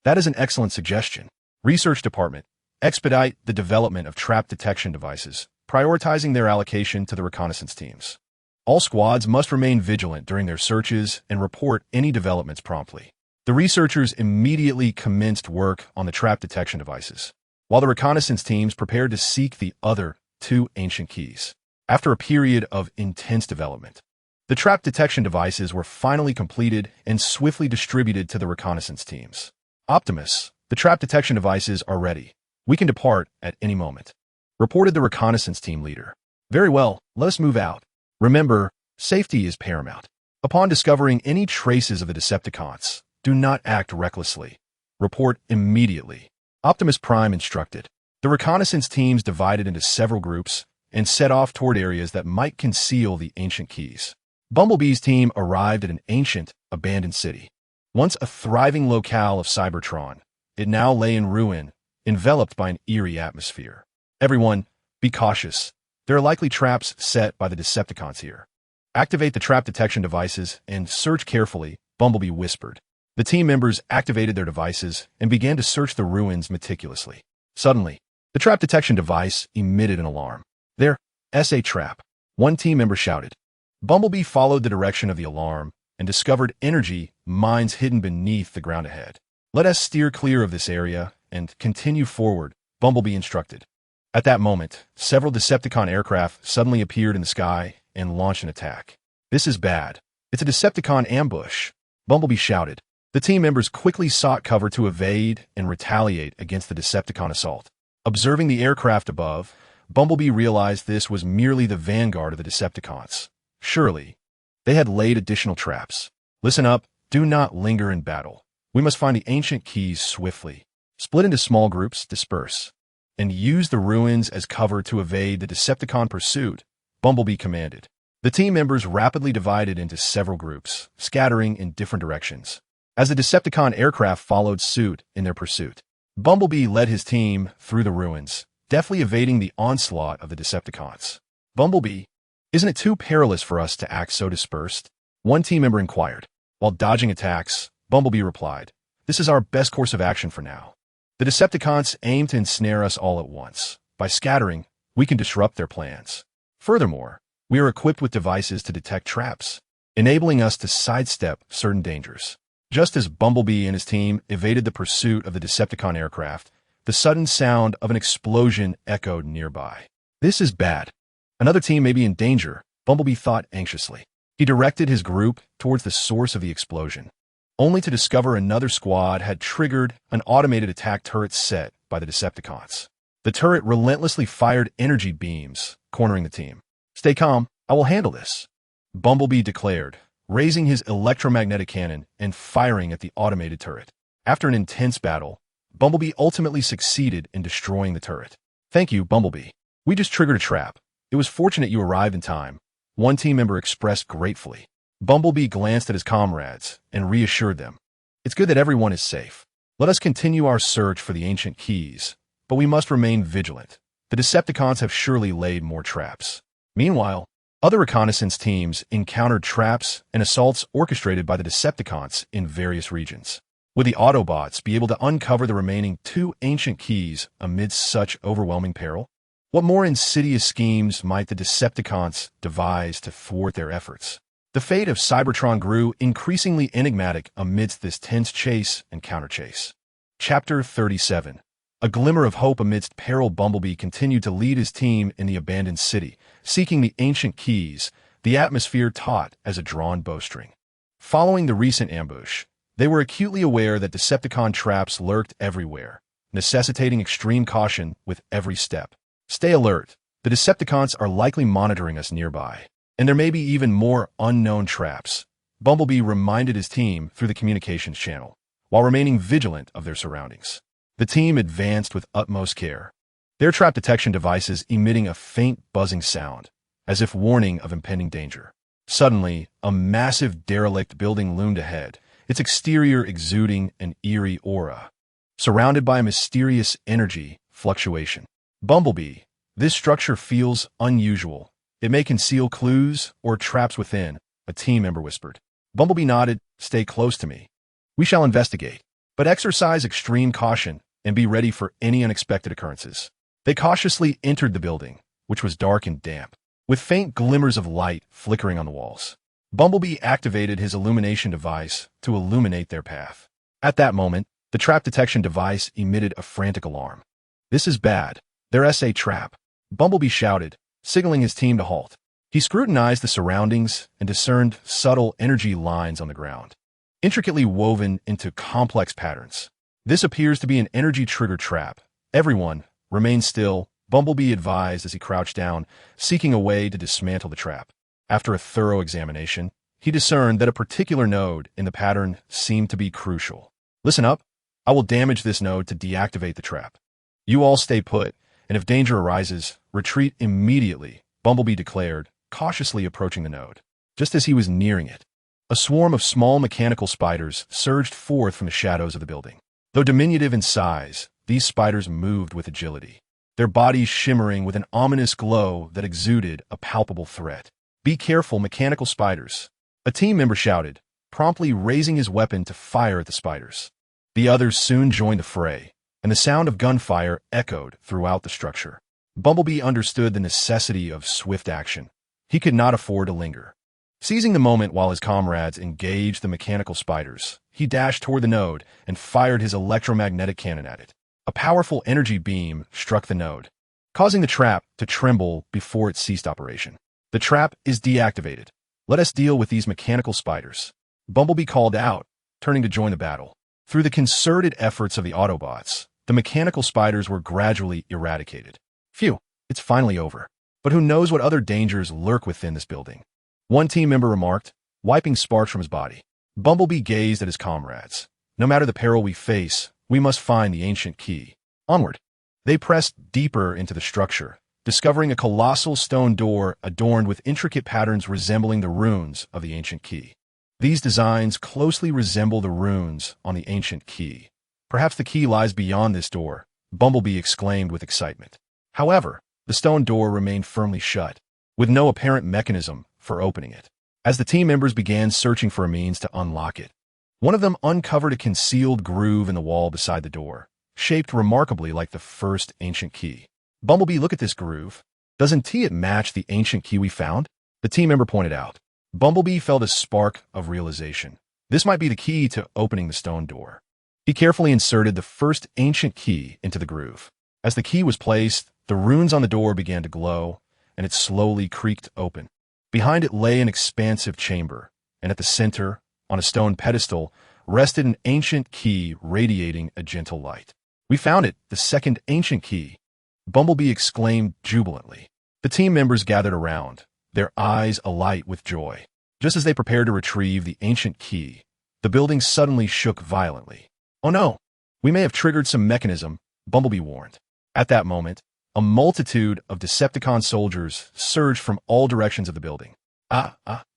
A: That is an excellent suggestion. Research department, expedite the development of trap detection devices, prioritizing their allocation to the reconnaissance teams. All squads must remain vigilant during their searches and report any developments promptly. The researchers immediately commenced work on the trap detection devices, while the reconnaissance teams prepared to seek the other 2 ancient keys. After a period of intense development, the trap detection devices were finally completed and swiftly distributed to the reconnaissance teams. Optimus, the trap detection devices are ready. We can depart at any moment, reported the reconnaissance team leader. Very well, let us move out. Remember, safety is paramount. Upon discovering any traces of the Decepticons, do not act recklessly. Report immediately. Optimus Prime instructed. The reconnaissance teams divided into several groups and set off toward areas that might conceal the ancient keys. Bumblebee's team arrived at an ancient, abandoned city. Once a thriving locale of Cybertron, it now lay in ruin, enveloped by an eerie atmosphere. Everyone, be cautious. There are likely traps set by the Decepticons here. Activate the trap detection devices and search carefully, Bumblebee whispered. The team members activated their devices and began to search the ruins meticulously. Suddenly, the trap detection device emitted an alarm. There's a trap, one team member shouted. Bumblebee followed the direction of the alarm and discovered energy mines hidden beneath the ground ahead. Let us steer clear of this area and continue forward, Bumblebee instructed. At that moment, several Decepticon aircraft suddenly appeared in the sky and launched an attack. This is bad. It's a Decepticon ambush, Bumblebee shouted. The team members quickly sought cover to evade and retaliate against the Decepticon assault. Observing the aircraft above, Bumblebee realized this was merely the vanguard of the Decepticons. Surely, they had laid additional traps. Listen up, do not linger in battle. We must find the ancient keys swiftly. Split into small groups, disperse, and use the ruins as cover to evade the Decepticon pursuit, Bumblebee commanded. The team members rapidly divided into several groups, scattering in different directions. As the Decepticon aircraft followed suit in their pursuit, Bumblebee led his team through the ruins, deftly evading the onslaught of the Decepticons. Bumblebee, isn't it too perilous for us to act so dispersed? One team member inquired. While dodging attacks, Bumblebee replied, this is our best course of action for now. The Decepticons aim to ensnare us all at once. By scattering, we can disrupt their plans. Furthermore, we are equipped with devices to detect traps, enabling us to sidestep certain dangers. Just as Bumblebee and his team evaded the pursuit of the Decepticon aircraft, the sudden sound of an explosion echoed nearby. This is bad. Another team may be in danger, Bumblebee thought anxiously. He directed his group towards the source of the explosion, only to discover another squad had triggered an automated attack turret set by the Decepticons. The turret relentlessly fired energy beams, cornering the team. Stay calm, I will handle this, Bumblebee declared, raising his electromagnetic cannon and firing at the automated turret. After an intense battle, Bumblebee ultimately succeeded in destroying the turret. Thank you, Bumblebee. We just triggered a trap. It was fortunate you arrived in time, one team member expressed gratefully. Bumblebee glanced at his comrades and reassured them. It's good that everyone is safe. Let us continue our search for the ancient keys, but we must remain vigilant. The Decepticons have surely laid more traps. Meanwhile, other reconnaissance teams encountered traps and assaults orchestrated by the Decepticons in various regions. Would the Autobots be able to uncover the remaining 2 ancient keys amidst such overwhelming peril? What more insidious schemes might the Decepticons devise to thwart their efforts? The fate of Cybertron grew increasingly enigmatic amidst this tense chase and counterchase. Chapter 37. A glimmer of hope amidst peril. Bumblebee continued to lead his team in the abandoned city, seeking the ancient keys, the atmosphere taut as a drawn bowstring. Following the recent ambush, they were acutely aware that Decepticon traps lurked everywhere, necessitating extreme caution with every step. Stay alert. The Decepticons are likely monitoring us nearby, and there may be even more unknown traps, Bumblebee reminded his team through the communications channel, while remaining vigilant of their surroundings. The team advanced with utmost care, their trap detection devices emitting a faint buzzing sound, as if warning of impending danger. Suddenly, a massive derelict building loomed ahead, its exterior exuding an eerie aura, surrounded by a mysterious energy fluctuation. Bumblebee, this structure feels unusual. It may conceal clues or traps within, a team member whispered. Bumblebee nodded. Stay close to me. We shall investigate, but exercise extreme caution and be ready for any unexpected occurrences. They cautiously entered the building, which was dark and damp, with faint glimmers of light flickering on the walls. Bumblebee activated his illumination device to illuminate their path. At that moment, the trap detection device emitted a frantic alarm. This is bad. There's a trap, Bumblebee shouted, signaling his team to halt. He scrutinized the surroundings and discerned subtle energy lines on the ground, intricately woven into complex patterns. This appears to be an energy trigger trap, Everyone, remain still, Bumblebee advised as he crouched down, seeking a way to dismantle the trap. After a thorough examination, he discerned that a particular node in the pattern seemed to be crucial. Listen up. I will damage this node to deactivate the trap. You all stay put, and if danger arises, retreat immediately, Bumblebee declared, cautiously approaching the node. Just as he was nearing it, a swarm of small mechanical spiders surged forth from the shadows of the building. Though diminutive in size, these spiders moved with agility, their bodies shimmering with an ominous glow that exuded a palpable threat. Be careful, mechanical spiders, a team member shouted, promptly raising his weapon to fire at the spiders. The others soon joined the fray, and the sound of gunfire echoed throughout the structure. Bumblebee understood the necessity of swift action. He could not afford to linger. Seizing the moment while his comrades engaged the mechanical spiders, he dashed toward the node and fired his electromagnetic cannon at it. A powerful energy beam struck the node, causing the trap to tremble before it ceased operation. The trap is deactivated. Let us deal with these mechanical spiders, Bumblebee called out, turning to join the battle. Through the concerted efforts of the Autobots, the mechanical spiders were gradually eradicated. Phew, it's finally over. But who knows what other dangers lurk within this building? One team member remarked, wiping sparks from his body. Bumblebee gazed at his comrades. No matter the peril we face, we must find the ancient key. Onward. They pressed deeper into the structure, discovering a colossal stone door adorned with intricate patterns resembling the runes of the ancient key. These designs closely resemble the runes on the ancient key. Perhaps the key lies beyond this door, Bumblebee exclaimed with excitement. However, the stone door remained firmly shut, with no apparent mechanism for opening it. As the team members began searching for a means to unlock it, one of them uncovered a concealed groove in the wall beside the door, shaped remarkably like the first ancient key. Bumblebee, look at this groove. Doesn't it match the ancient key we found? The team member pointed out. Bumblebee felt a spark of realization. This might be the key to opening the stone door. He carefully inserted the first ancient key into the groove. As the key was placed, the runes on the door began to glow, and it slowly creaked open. Behind it lay an expansive chamber, and at the center, on a stone pedestal, rested an ancient key radiating a gentle light. We found it, the second ancient key, Bumblebee exclaimed jubilantly. The team members gathered around, their eyes alight with joy. Just as they prepared to retrieve the ancient key, the building suddenly shook violently. Oh no, we may have triggered some mechanism, Bumblebee warned. At that moment, a multitude of Decepticon soldiers surged from all directions of the building.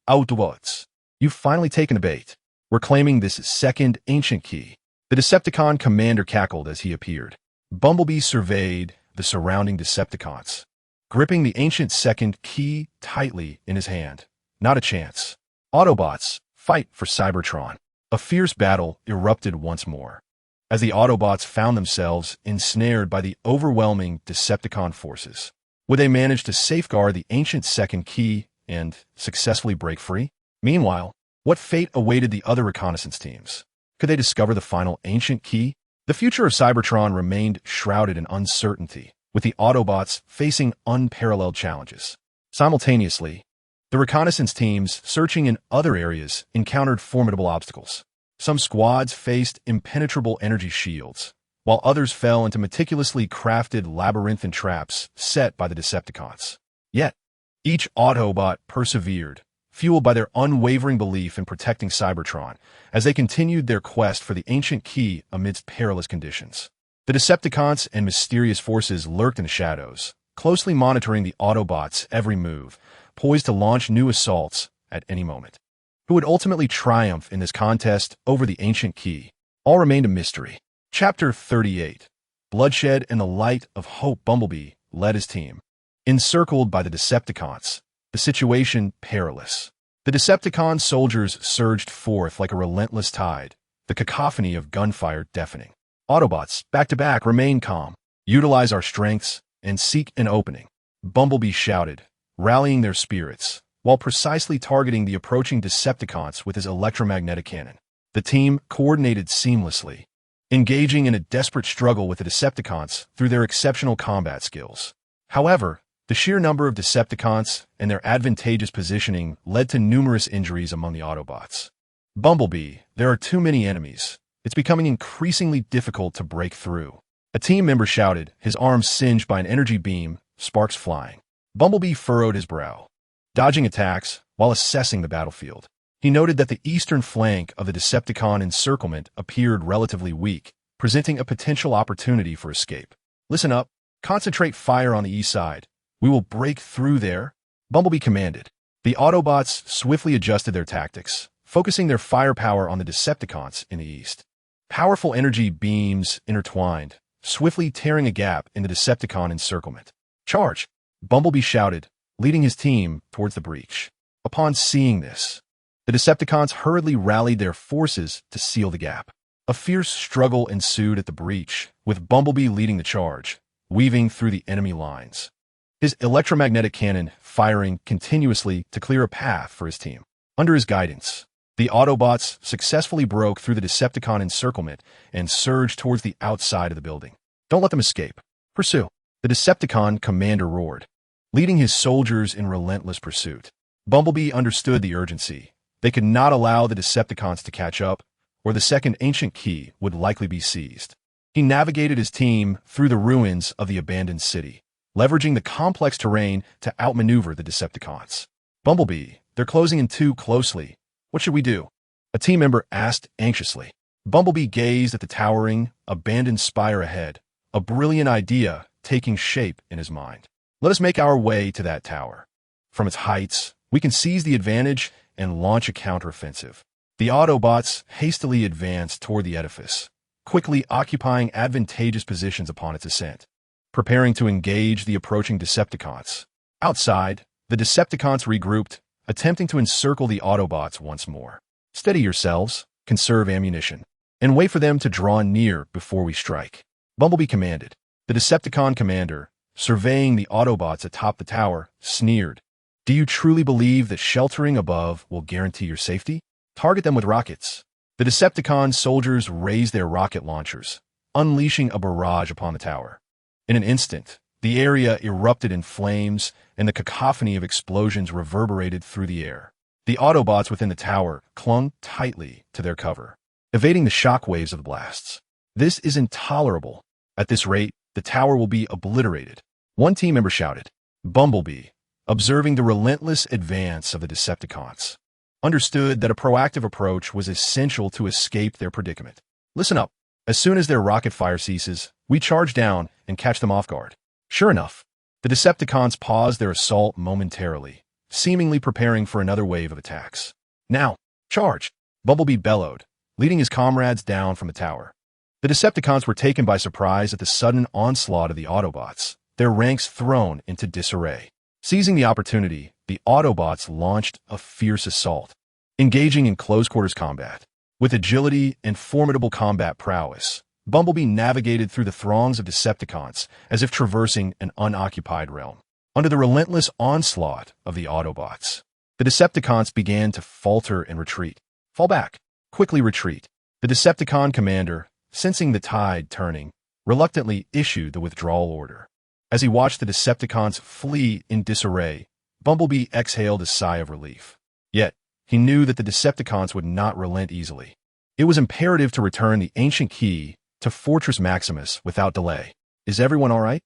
A: Autobots, you've finally taken the bait. We're claiming this second ancient key. The Decepticon commander cackled as he appeared. Bumblebee surveyed the surrounding Decepticons, gripping the ancient second key tightly in his hand. Not a chance. Autobots, fight for Cybertron. A fierce battle erupted once more, as the Autobots found themselves ensnared by the overwhelming Decepticon forces. Would they manage to safeguard the ancient second key and successfully break free? Meanwhile, what fate awaited the other reconnaissance teams? Could they discover the final ancient key? The future of Cybertron remained shrouded in uncertainty, with the Autobots facing unparalleled challenges. Simultaneously, the reconnaissance teams searching in other areas encountered formidable obstacles. Some squads faced impenetrable energy shields, while others fell into meticulously crafted labyrinthine traps set by the Decepticons. Yet, each Autobot persevered, fueled by their unwavering belief in protecting Cybertron, as they continued their quest for the ancient key amidst perilous conditions. The Decepticons and mysterious forces lurked in the shadows, closely monitoring the Autobots' every move, poised to launch new assaults at any moment. Who would ultimately triumph in this contest over the ancient key? All remained a mystery. Chapter 38. Bloodshed and the Light of Hope. Bumblebee led his team. Encircled by the Decepticons, the situation perilous. The Decepticon soldiers surged forth like a relentless tide, the cacophony of gunfire deafening. Autobots, back to back, remain calm. Utilize our strengths and seek an opening, Bumblebee shouted, rallying their spirits, while precisely targeting the approaching Decepticons with his electromagnetic cannon. The team coordinated seamlessly, engaging in a desperate struggle with the Decepticons through their exceptional combat skills. However, the sheer number of Decepticons and their advantageous positioning led to numerous injuries among the Autobots. Bumblebee, there are too many enemies. It's becoming increasingly difficult to break through. A team member shouted, his arms singed by an energy beam, sparks flying. Bumblebee furrowed his brow, dodging attacks while assessing the battlefield. He noted that the eastern flank of the Decepticon encirclement appeared relatively weak, presenting a potential opportunity for escape. Listen up. Concentrate fire on the east side. We will break through there, Bumblebee commanded. The Autobots swiftly adjusted their tactics, focusing their firepower on the Decepticons in the east. Powerful energy beams intertwined, swiftly tearing a gap in the Decepticon encirclement. Charge! Bumblebee shouted, leading his team towards the breach. Upon seeing this, the Decepticons hurriedly rallied their forces to seal the gap. A fierce struggle ensued at the breach, with Bumblebee leading the charge, weaving through the enemy lines. His electromagnetic cannon firing continuously to clear a path for his team. Under his guidance, the Autobots successfully broke through the Decepticon encirclement and surged towards the outside of the building. Don't let them escape. Pursue. The Decepticon commander roared, leading his soldiers in relentless pursuit. Bumblebee understood the urgency. They could not allow the Decepticons to catch up, or the second ancient key would likely be seized. He navigated his team through the ruins of the abandoned city, leveraging the complex terrain to outmaneuver the Decepticons. Bumblebee, they're closing in too closely. What should we do? A team member asked anxiously. Bumblebee gazed at the towering, abandoned spire ahead, a brilliant idea taking shape in his mind. Let us make our way to that tower. From its heights, we can seize the advantage and launch a counteroffensive. The Autobots hastily advanced toward the edifice, quickly occupying advantageous positions upon its ascent, preparing to engage the approaching Decepticons. Outside, the Decepticons regrouped, attempting to encircle the Autobots once more. Steady yourselves, conserve ammunition, and wait for them to draw near before we strike, Bumblebee commanded. The Decepticon commander, surveying the Autobots atop the tower, sneered. Do you truly believe that sheltering above will guarantee your safety? Target them with rockets. The Decepticon soldiers raised their rocket launchers, unleashing a barrage upon the tower. In an instant, the area erupted in flames, and the cacophony of explosions reverberated through the air. The Autobots within the tower clung tightly to their cover, evading the shockwaves of the blasts. This is intolerable. At this rate, the tower will be obliterated, one team member shouted. Bumblebee, observing the relentless advance of the Decepticons, understood that a proactive approach was essential to escape their predicament. Listen up. As soon as their rocket fire ceases, we charge down and catch them off guard. Sure enough, the Decepticons paused their assault momentarily, seemingly preparing for another wave of attacks. Now, charge! Bumblebee bellowed, leading his comrades down from the tower. The Decepticons were taken by surprise at the sudden onslaught of the Autobots, their ranks thrown into disarray. Seizing the opportunity, the Autobots launched a fierce assault, engaging in close-quarters combat. With agility and formidable combat prowess, Bumblebee navigated through the throngs of Decepticons as if traversing an unoccupied realm. Under the relentless onslaught of the Autobots, the Decepticons began to falter and retreat. Fall back. Quickly retreat. The Decepticon commander, sensing the tide turning, reluctantly issued the withdrawal order. As he watched the Decepticons flee in disarray, Bumblebee exhaled a sigh of relief. Yet, he knew that the Decepticons would not relent easily. It was imperative to return the ancient key to Fortress Maximus without delay. Is everyone all right?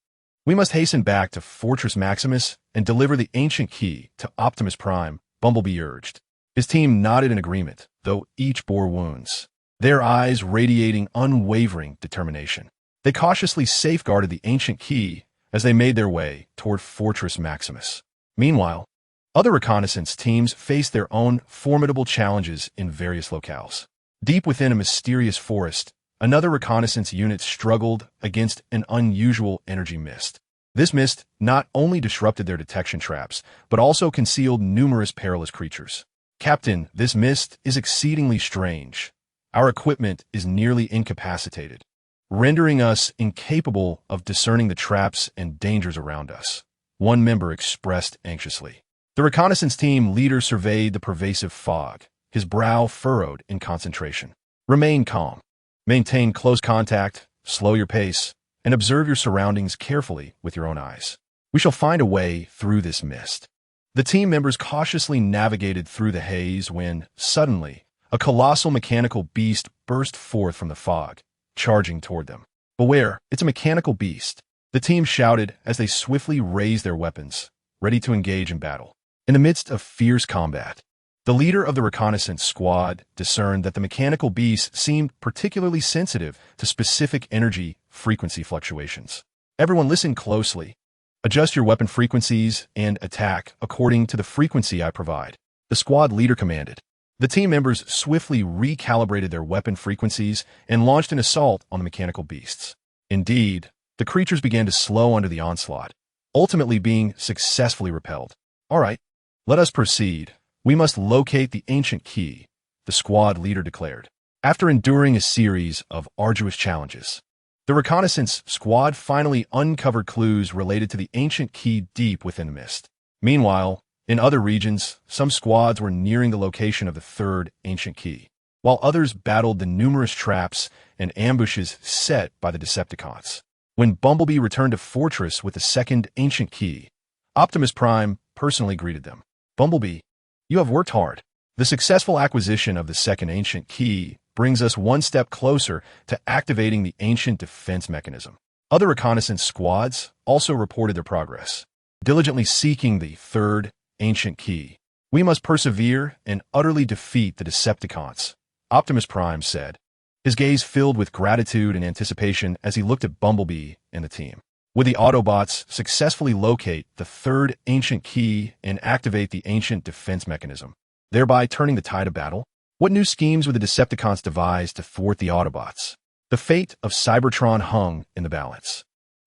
A: We must hasten back to Fortress Maximus and deliver the ancient key to Optimus Prime, Bumblebee urged. His team nodded in agreement, though each bore wounds, their eyes radiating unwavering determination. They cautiously safeguarded the ancient key as they made their way toward Fortress Maximus. Meanwhile, other reconnaissance teams faced their own formidable challenges in various locales. Deep within a mysterious forest, another reconnaissance unit struggled against an unusual energy mist. This mist not only disrupted their detection traps, but also concealed numerous perilous creatures. Captain, this mist is exceedingly strange. Our equipment is nearly incapacitated, rendering us incapable of discerning the traps and dangers around us, one member expressed anxiously. The reconnaissance team leader surveyed the pervasive fog, his brow furrowed in concentration. Remain calm. Maintain close contact, slow your pace, and observe your surroundings carefully with your own eyes. We shall find a way through this mist. The team members cautiously navigated through the haze when, suddenly, a colossal mechanical beast burst forth from the fog, charging toward them. Beware, it's a mechanical beast. The team shouted as they swiftly raised their weapons, ready to engage in battle. In the midst of fierce combat, the leader of the reconnaissance squad discerned that the mechanical beast seemed particularly sensitive to specific energy frequency fluctuations. Everyone listen closely. Adjust your weapon frequencies and attack according to the frequency I provide, the squad leader commanded. The team members swiftly recalibrated their weapon frequencies and launched an assault on the mechanical beasts. Indeed, the creatures began to slow under the onslaught, ultimately being successfully repelled. All right, let us proceed. We must locate the ancient key, the squad leader declared. After enduring a series of arduous challenges, the reconnaissance squad finally uncovered clues related to the ancient key deep within the mist. Meanwhile, in other regions, some squads were nearing the location of the third ancient key, while others battled the numerous traps and ambushes set by the Decepticons. When Bumblebee returned to Fortress with the second ancient key, Optimus Prime personally greeted them. Bumblebee, you have worked hard. The successful acquisition of the second ancient key brings us one step closer to activating the ancient defense mechanism. Other reconnaissance squads also reported their progress, diligently seeking the third ancient key. We must persevere and utterly defeat the Decepticons, Optimus Prime said, his gaze filled with gratitude and anticipation as he looked at Bumblebee and the team. Would the Autobots successfully locate the third ancient key and activate the ancient defense mechanism, thereby turning the tide of battle? What new schemes would the Decepticons devise to thwart the Autobots? The fate of Cybertron hung in the balance,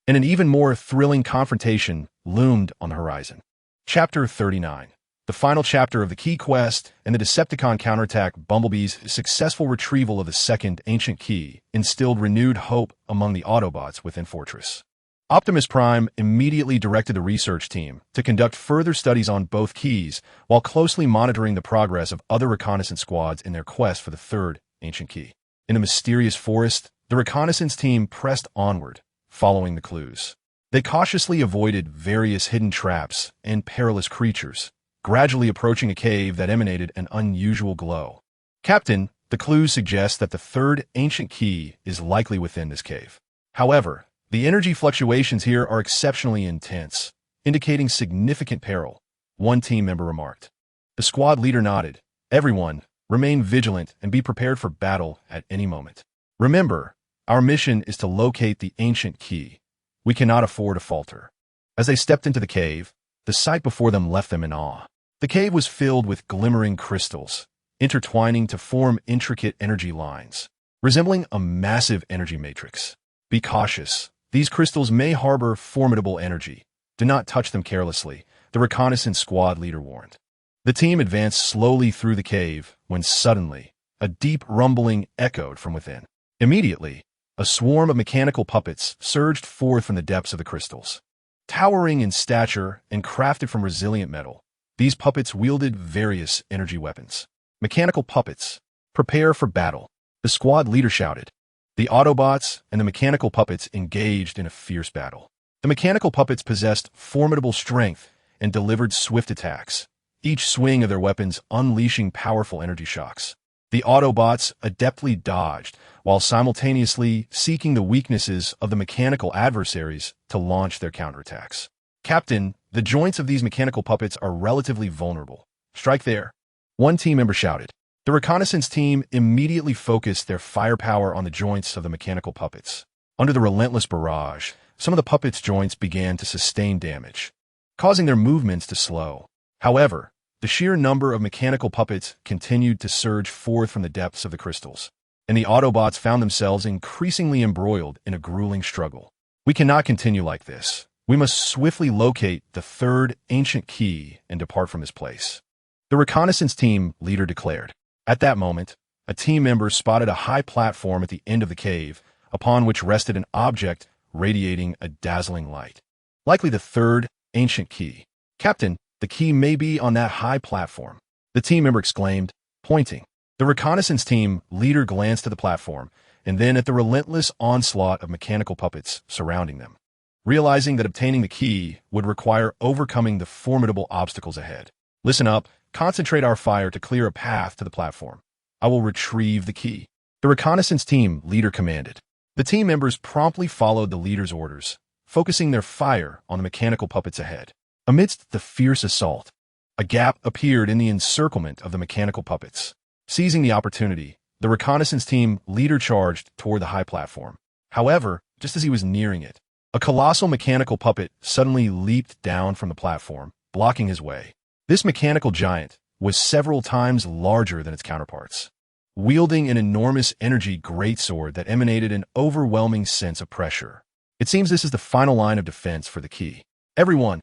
A: and an even more thrilling confrontation loomed on the horizon. Chapter 39. The final chapter of the Key Quest and the Decepticon counterattack. Bumblebee's successful retrieval of the second ancient key instilled renewed hope among the Autobots within Fortress. Optimus Prime immediately directed the research team to conduct further studies on both keys while closely monitoring the progress of other reconnaissance squads in their quest for the third ancient key. In the mysterious forest, the reconnaissance team pressed onward, following the clues. They cautiously avoided various hidden traps and perilous creatures, gradually approaching a cave that emanated an unusual glow. Captain, the clues suggest that the third ancient key is likely within this cave. However, the energy fluctuations here are exceptionally intense, indicating significant peril, one team member remarked. The squad leader nodded. Everyone, remain vigilant and be prepared for battle at any moment. Remember, our mission is to locate the ancient key. We cannot afford to falter. As they stepped into the cave, the sight before them left them in awe. The cave was filled with glimmering crystals, intertwining to form intricate energy lines, resembling a massive energy matrix. Be cautious. These crystals may harbor formidable energy. Do not touch them carelessly, the reconnaissance squad leader warned. The team advanced slowly through the cave when suddenly, a deep rumbling echoed from within. Immediately, a swarm of mechanical puppets surged forth from the depths of the crystals. Towering in stature and crafted from resilient metal, these puppets wielded various energy weapons. Mechanical puppets, prepare for battle, the squad leader shouted. The Autobots and the mechanical puppets engaged in a fierce battle. The mechanical puppets possessed formidable strength and delivered swift attacks, each swing of their weapons unleashing powerful energy shocks. The Autobots adeptly dodged, while simultaneously seeking the weaknesses of the mechanical adversaries to launch their counterattacks. Captain, the joints of these mechanical puppets are relatively vulnerable. Strike there, one team member shouted. The reconnaissance team immediately focused their firepower on the joints of the mechanical puppets. Under the relentless barrage, some of the puppets' joints began to sustain damage, causing their movements to slow. However, the sheer number of mechanical puppets continued to surge forth from the depths of the crystals, and the Autobots found themselves increasingly embroiled in a grueling struggle. We cannot continue like this. We must swiftly locate the third ancient key and depart from this place, the reconnaissance team leader declared. At that moment, a team member spotted a high platform at the end of the cave, upon which rested an object radiating a dazzling light. Likely the third ancient key. Captain, the key may be on that high platform, the team member exclaimed, pointing. The reconnaissance team leader glanced at the platform, and then at the relentless onslaught of mechanical puppets surrounding them, realizing that obtaining the key would require overcoming the formidable obstacles ahead. Listen up, concentrate our fire to clear a path to the platform. I will retrieve the key, the reconnaissance team leader commanded. The team members promptly followed the leader's orders, focusing their fire on the mechanical puppets ahead. Amidst the fierce assault, a gap appeared in the encirclement of the mechanical puppets. Seizing the opportunity, the reconnaissance team leader charged toward the high platform. However, just as he was nearing it, a colossal mechanical puppet suddenly leaped down from the platform, blocking his way. This mechanical giant was several times larger than its counterparts, wielding an enormous energy greatsword that emanated an overwhelming sense of pressure. It seems this is the final line of defense for the key. Everyone,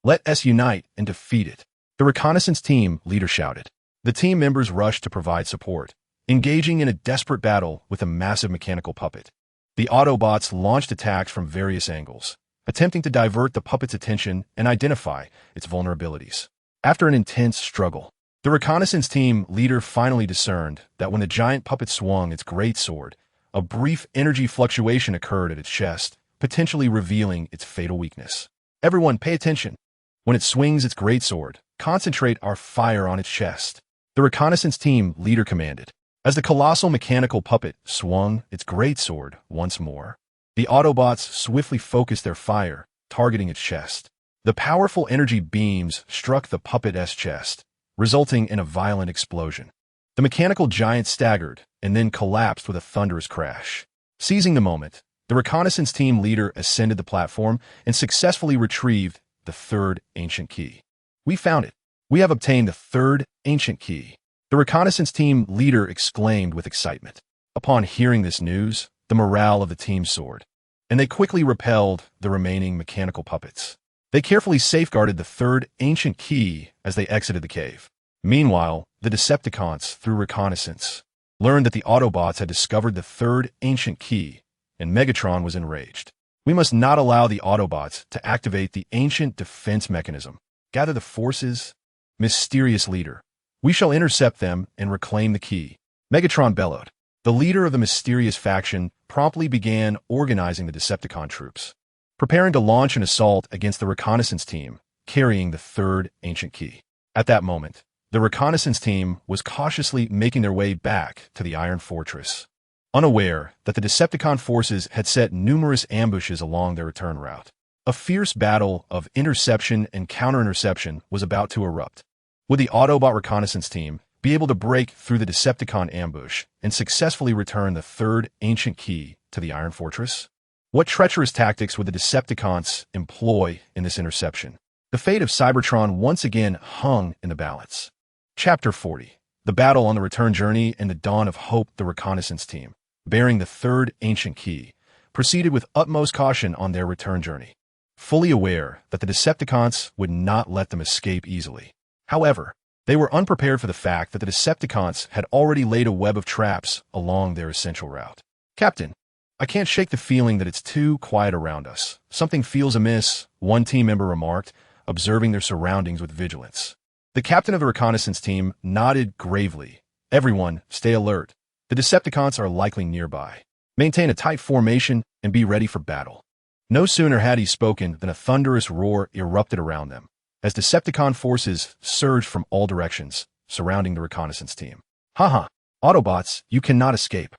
A: let us unite and defeat it. The reconnaissance team leader shouted. The team members rushed to provide support, engaging in a desperate battle with a massive mechanical puppet. The Autobots launched attacks from various angles, attempting to divert the puppet's attention and identify its vulnerabilities. After an intense struggle, the reconnaissance team leader finally discerned that when the giant puppet swung its greatsword, a brief energy fluctuation occurred at its chest, potentially revealing its fatal weakness. Everyone pay attention. When it swings its greatsword, concentrate our fire on its chest. The reconnaissance team leader commanded. As the colossal mechanical puppet swung its greatsword once more, the Autobots swiftly focused their fire, targeting its chest. The powerful energy beams struck the puppet's chest, resulting in a violent explosion. The mechanical giant staggered and then collapsed with a thunderous crash. Seizing the moment, the reconnaissance team leader ascended the platform and successfully retrieved the third ancient key. We found it. We have obtained the third ancient key. The reconnaissance team leader exclaimed with excitement. Upon hearing this news, the morale of the team soared, and they quickly repelled the remaining mechanical puppets. They carefully safeguarded the third ancient key as they exited the cave. Meanwhile, the Decepticons, through reconnaissance, learned that the Autobots had discovered the third ancient key, and Megatron was enraged. We must not allow the Autobots to activate the ancient defense mechanism. Gather the forces, mysterious leader. We shall intercept them and reclaim the key. Megatron bellowed. The leader of the mysterious faction promptly began organizing the Decepticon troops, preparing to launch an assault against the reconnaissance team, carrying the third ancient key. At that moment, the reconnaissance team was cautiously making their way back to the Iron Fortress, unaware that the Decepticon forces had set numerous ambushes along their return route. A fierce battle of interception and counter-interception was about to erupt. Would the Autobot reconnaissance team be able to break through the Decepticon ambush and successfully return the third ancient key to the Iron Fortress? What treacherous tactics would the Decepticons employ in this interception? The fate of Cybertron once again hung in the balance. Chapter 40. The battle on the return journey and the dawn of hope. The reconnaissance team, bearing the third ancient key, proceeded with utmost caution on their return journey, fully aware that the Decepticons would not let them escape easily. However, they were unprepared for the fact that the Decepticons had already laid a web of traps along their essential route. Captain, I can't shake the feeling that it's too quiet around us. Something feels amiss, one team member remarked, observing their surroundings with vigilance. The captain of the reconnaissance team nodded gravely. Everyone, stay alert. The Decepticons are likely nearby. Maintain a tight formation and be ready for battle. No sooner had he spoken than a thunderous roar erupted around them, as Decepticon forces surged from all directions, surrounding the reconnaissance team. Haha, Autobots, you cannot escape.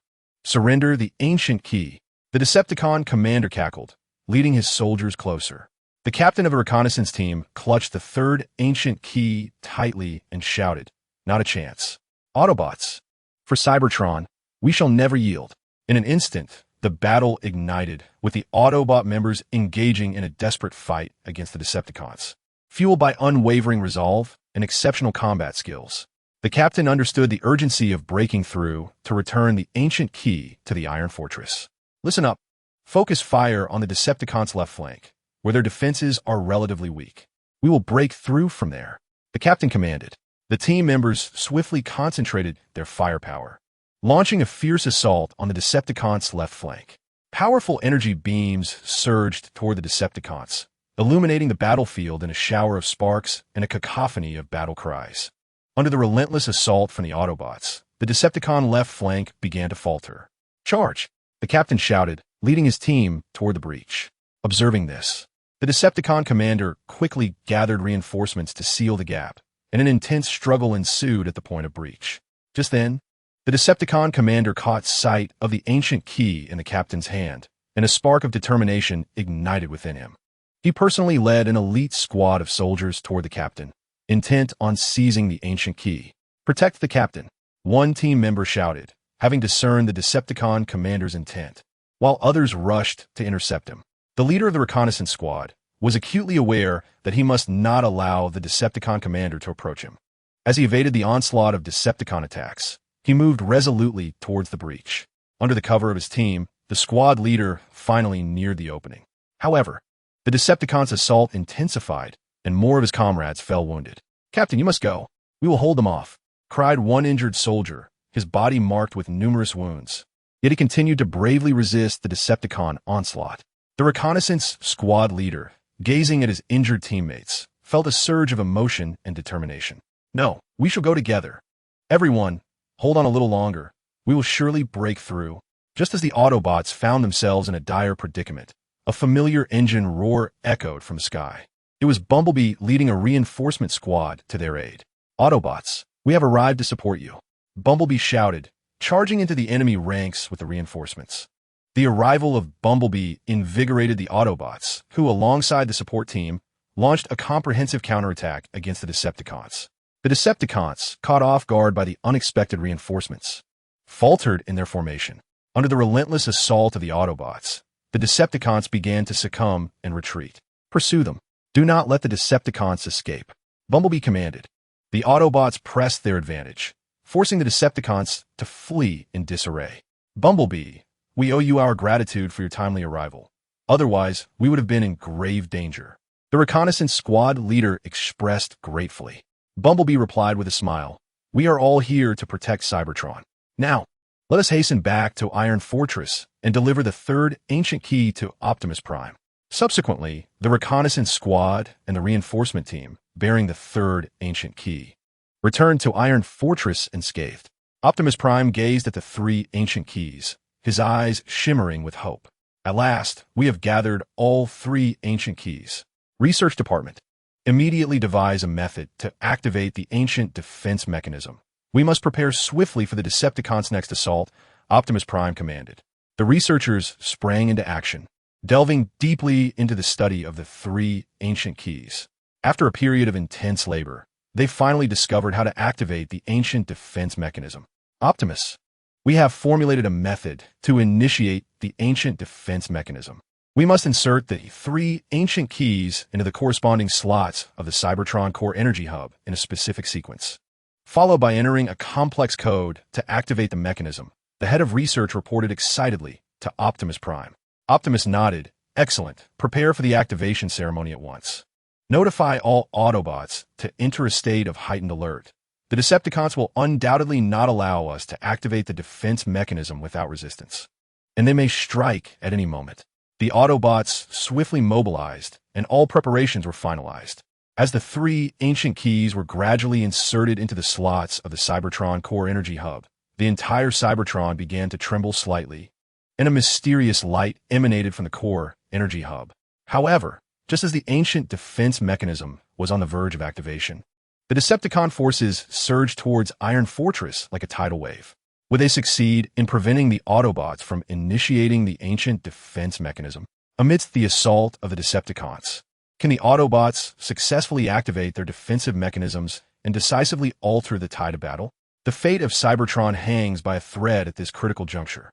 A: Surrender the ancient key. The Decepticon commander cackled, leading his soldiers closer. The captain of the reconnaissance team clutched the third ancient key tightly and shouted, not a chance. Autobots, for Cybertron, we shall never yield. In an instant, the battle ignited, with the Autobot members engaging in a desperate fight against the Decepticons. Fueled by unwavering resolve and exceptional combat skills, the captain understood the urgency of breaking through to return the ancient key to the Iron Fortress. Listen up. Focus fire on the Decepticons' left flank, where their defenses are relatively weak. We will break through from there, the captain commanded. The team members swiftly concentrated their firepower, launching a fierce assault on the Decepticons' left flank. Powerful energy beams surged toward the Decepticons, illuminating the battlefield in a shower of sparks and a cacophony of battle cries. Under the relentless assault from the Autobots, the Decepticon left flank began to falter. Charge! The captain shouted, leading his team toward the breach. Observing this, the Decepticon commander quickly gathered reinforcements to seal the gap, and an intense struggle ensued at the point of breach. Just then, The Decepticon commander caught sight of the ancient key in the captain's hand, and a spark of determination ignited within him. He personally led an elite squad of soldiers toward the captain, intent on seizing the ancient key. "Protect the captain," one team member shouted, having discerned the Decepticon commander's intent, while others rushed to intercept him. The leader of the reconnaissance squad was acutely aware that he must not allow the Decepticon commander to approach him. As he evaded the onslaught of Decepticon attacks, he moved resolutely towards the breach. Under the cover of his team, the squad leader finally neared the opening. However, the Decepticon's assault intensified, and more of his comrades fell wounded. "Captain, you must go. We will hold them off," cried one injured soldier, his body marked with numerous wounds. Yet he continued to bravely resist the Decepticon onslaught. The reconnaissance squad leader, gazing at his injured teammates, felt a surge of emotion and determination. "No, we shall go together. Everyone, hold on a little longer. We will surely break through." Just as the Autobots found themselves in a dire predicament, a familiar engine roar echoed from the sky. It was Bumblebee leading a reinforcement squad to their aid. "Autobots, we have arrived to support you," Bumblebee shouted, charging into the enemy ranks with the reinforcements. The arrival of Bumblebee invigorated the Autobots, who, alongside the support team, launched a comprehensive counterattack against the Decepticons. The Decepticons, caught off guard by the unexpected reinforcements, faltered in their formation. Under the relentless assault of the Autobots, the Decepticons began to succumb and retreat. "Pursue them. Do not let the Decepticons escape," Bumblebee commanded. The Autobots pressed their advantage, forcing the Decepticons to flee in disarray. "Bumblebee, we owe you our gratitude for your timely arrival. Otherwise, we would have been in grave danger," the reconnaissance squad leader expressed gratefully. Bumblebee replied with a smile, "We are all here to protect Cybertron. Now, let us hasten back to Iron Fortress and deliver the third ancient key to Optimus Prime." Subsequently, the reconnaissance squad and the reinforcement team, bearing the third ancient key, returned to Iron Fortress unscathed. Optimus Prime gazed at the three ancient keys, his eyes shimmering with hope. "At last, we have gathered all three ancient keys. Research Department, immediately devise a method to activate the ancient defense mechanism. We must prepare swiftly for the Decepticons' next assault," Optimus Prime commanded. The researchers sprang into action, delving deeply into the study of the three ancient keys. After a period of intense labor, they finally discovered how to activate the ancient defense mechanism. "Optimus, we have formulated a method to initiate the ancient defense mechanism. We must insert the three ancient keys into the corresponding slots of the Cybertron core energy hub in a specific sequence, followed by entering a complex code to activate the mechanism," the head of research reported excitedly to Optimus Prime. Optimus nodded. "Excellent. Prepare for the activation ceremony at once. Notify all Autobots to enter a state of heightened alert. The Decepticons will undoubtedly not allow us to activate the defense mechanism without resistance, and they may strike at any moment." The Autobots swiftly mobilized, and all preparations were finalized. As the three ancient keys were gradually inserted into the slots of the Cybertron core energy hub, the entire Cybertron began to tremble slightly, and a mysterious light emanated from the core energy hub. However, just as the ancient defense mechanism was on the verge of activation, the Decepticon forces surged towards Iron Fortress like a tidal wave. Would they succeed in preventing the Autobots from initiating the ancient defense mechanism? Amidst the assault of the Decepticons, can the Autobots successfully activate their defensive mechanisms and decisively alter the tide of battle? The fate of Cybertron hangs by a thread at this critical juncture.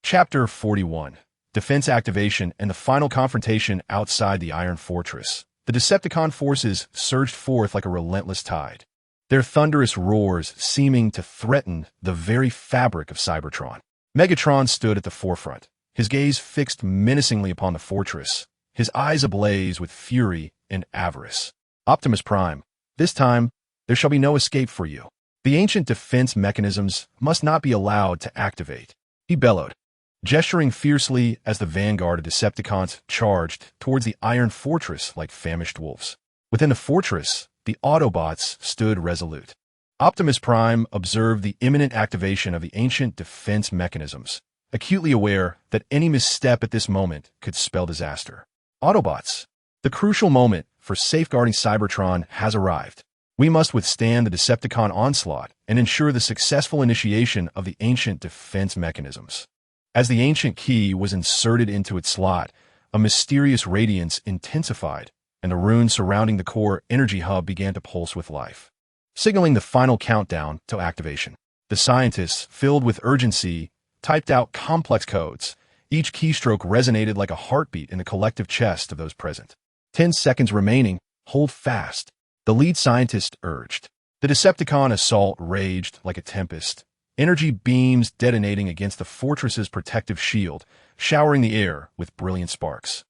A: Chapter 41. Defense Activation and the Final Confrontation Outside the Iron Fortress. The Decepticon forces surged forth like a relentless tide, their thunderous roars seeming to threaten the very fabric of Cybertron. Megatron stood at the forefront, his gaze fixed menacingly upon the fortress, his eyes ablaze with fury and avarice. "Optimus Prime, this time there shall be no escape for you. The ancient defense mechanisms must not be allowed to activate," he bellowed, gesturing fiercely as the vanguard of Decepticons charged towards the Iron Fortress like famished wolves. Within the fortress, the Autobots stood resolute. Optimus Prime observed the imminent activation of the ancient defense mechanisms, acutely aware that any misstep at this moment could spell disaster. "Autobots, the crucial moment for safeguarding Cybertron has arrived," We must withstand the Decepticon onslaught and ensure the successful initiation of the ancient defense mechanisms. As the ancient key was inserted into its slot, a mysterious radiance intensified, and the runes surrounding the core energy hub began to pulse with life, signaling the final countdown to activation. The scientists, filled with urgency, typed out complex codes. Each keystroke resonated like a heartbeat in the collective chest of those present. 10 seconds remaining. Hold fast, the lead scientist urged. The Decepticon assault raged like a tempest, energy beams detonating against the fortress's protective shield, showering the air with brilliant sparks.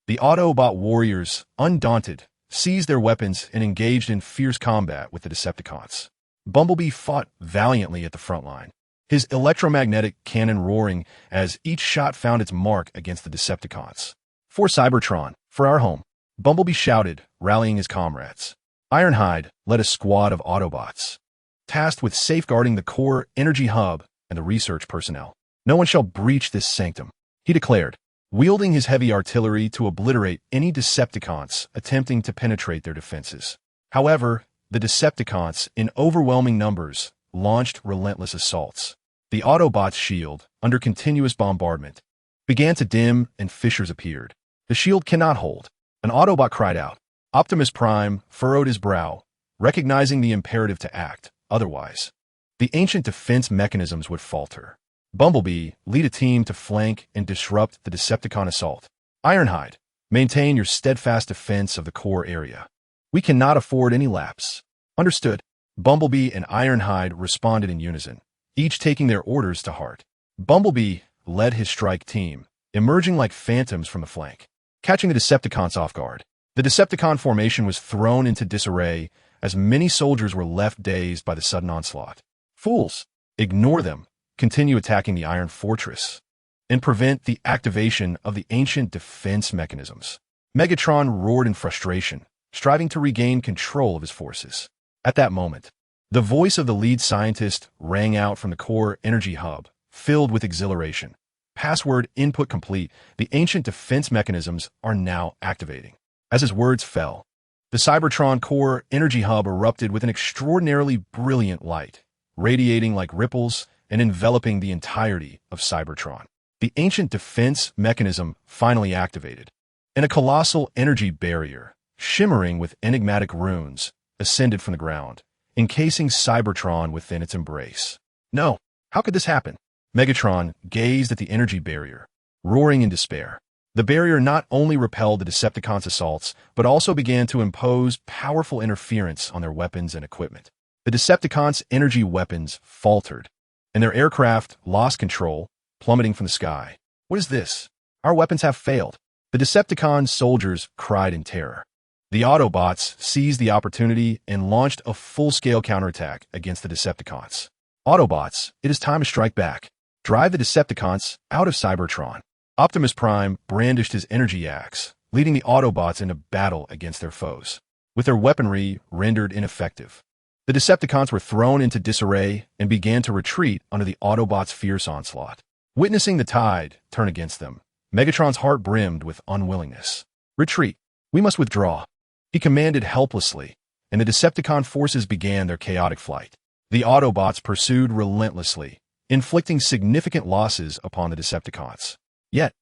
A: The Autobot warriors, undaunted, seized their weapons and engaged in fierce combat with the Decepticons. Bumblebee fought valiantly at the front line, his electromagnetic cannon roaring as each shot found its mark against the Decepticons. For Cybertron, for our home, Bumblebee shouted, rallying his comrades. Ironhide led a squad of Autobots, tasked with safeguarding the core energy hub and the research personnel. No one shall breach this sanctum, he declared, wielding his heavy artillery to obliterate any Decepticons attempting to penetrate their defenses. However, the Decepticons, in overwhelming numbers, launched relentless assaults. The Autobots' shield, under continuous bombardment, began to dim and fissures appeared. The shield cannot hold. An Autobot cried out. Optimus Prime furrowed his brow, recognizing the imperative to act. Otherwise, the ancient defense mechanisms would falter. Bumblebee, lead a team to flank and disrupt the Decepticon assault. Ironhide, maintain your steadfast defense of the core area. We cannot afford any lapse. Understood. Bumblebee and Ironhide responded in unison, each taking their orders to heart. Bumblebee led his strike team, emerging like phantoms from the flank, catching the Decepticons off guard. The Decepticon formation was thrown into disarray as many soldiers were left dazed by the sudden onslaught. Fools! Ignore them. Continue attacking the Iron Fortress and prevent the activation of the ancient defense mechanisms. Megatron roared in frustration, striving to regain control of his forces. At that moment, the voice of the lead scientist rang out from the core energy hub, filled with exhilaration. Password input complete. The ancient defense mechanisms are now activating. As his words fell, the Cybertron core energy hub erupted with an extraordinarily brilliant light, radiating like ripples and enveloping the entirety of Cybertron. The ancient defense mechanism finally activated, and a colossal energy barrier, shimmering with enigmatic runes, ascended from the ground, encasing Cybertron within its embrace. No, how could this happen? Megatron gazed at the energy barrier, roaring in despair. The barrier not only repelled the Decepticons' assaults, but also began to impose powerful interference on their weapons and equipment. The Decepticons' energy weapons faltered, and their aircraft lost control, plummeting from the sky. What is this? Our weapons have failed. The Decepticon soldiers cried in terror. The Autobots seized the opportunity and launched a full-scale counterattack against the Decepticons. Autobots, it is time to strike back. Drive the Decepticons out of Cybertron. Optimus Prime brandished his energy axe, leading the Autobots into battle against their foes, with their weaponry rendered ineffective. The Decepticons were thrown into disarray and began to retreat under the Autobots' fierce onslaught. Witnessing the tide turn against them, Megatron's heart brimmed with unwillingness. Retreat. We must withdraw. He commanded helplessly, and the Decepticon forces began their chaotic flight. The Autobots pursued relentlessly, inflicting significant losses upon the Decepticons. Yet,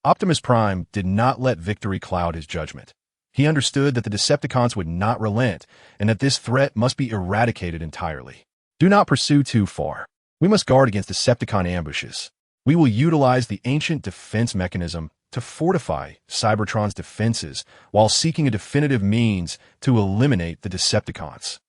A: Optimus Prime did not let victory cloud his judgment. He understood that the Decepticons would not relent, and that this threat must be eradicated entirely. Do not pursue too far. We must guard against Decepticon ambushes. We will utilize the ancient defense mechanism to fortify Cybertron's defenses while seeking a definitive means to eliminate the Decepticons.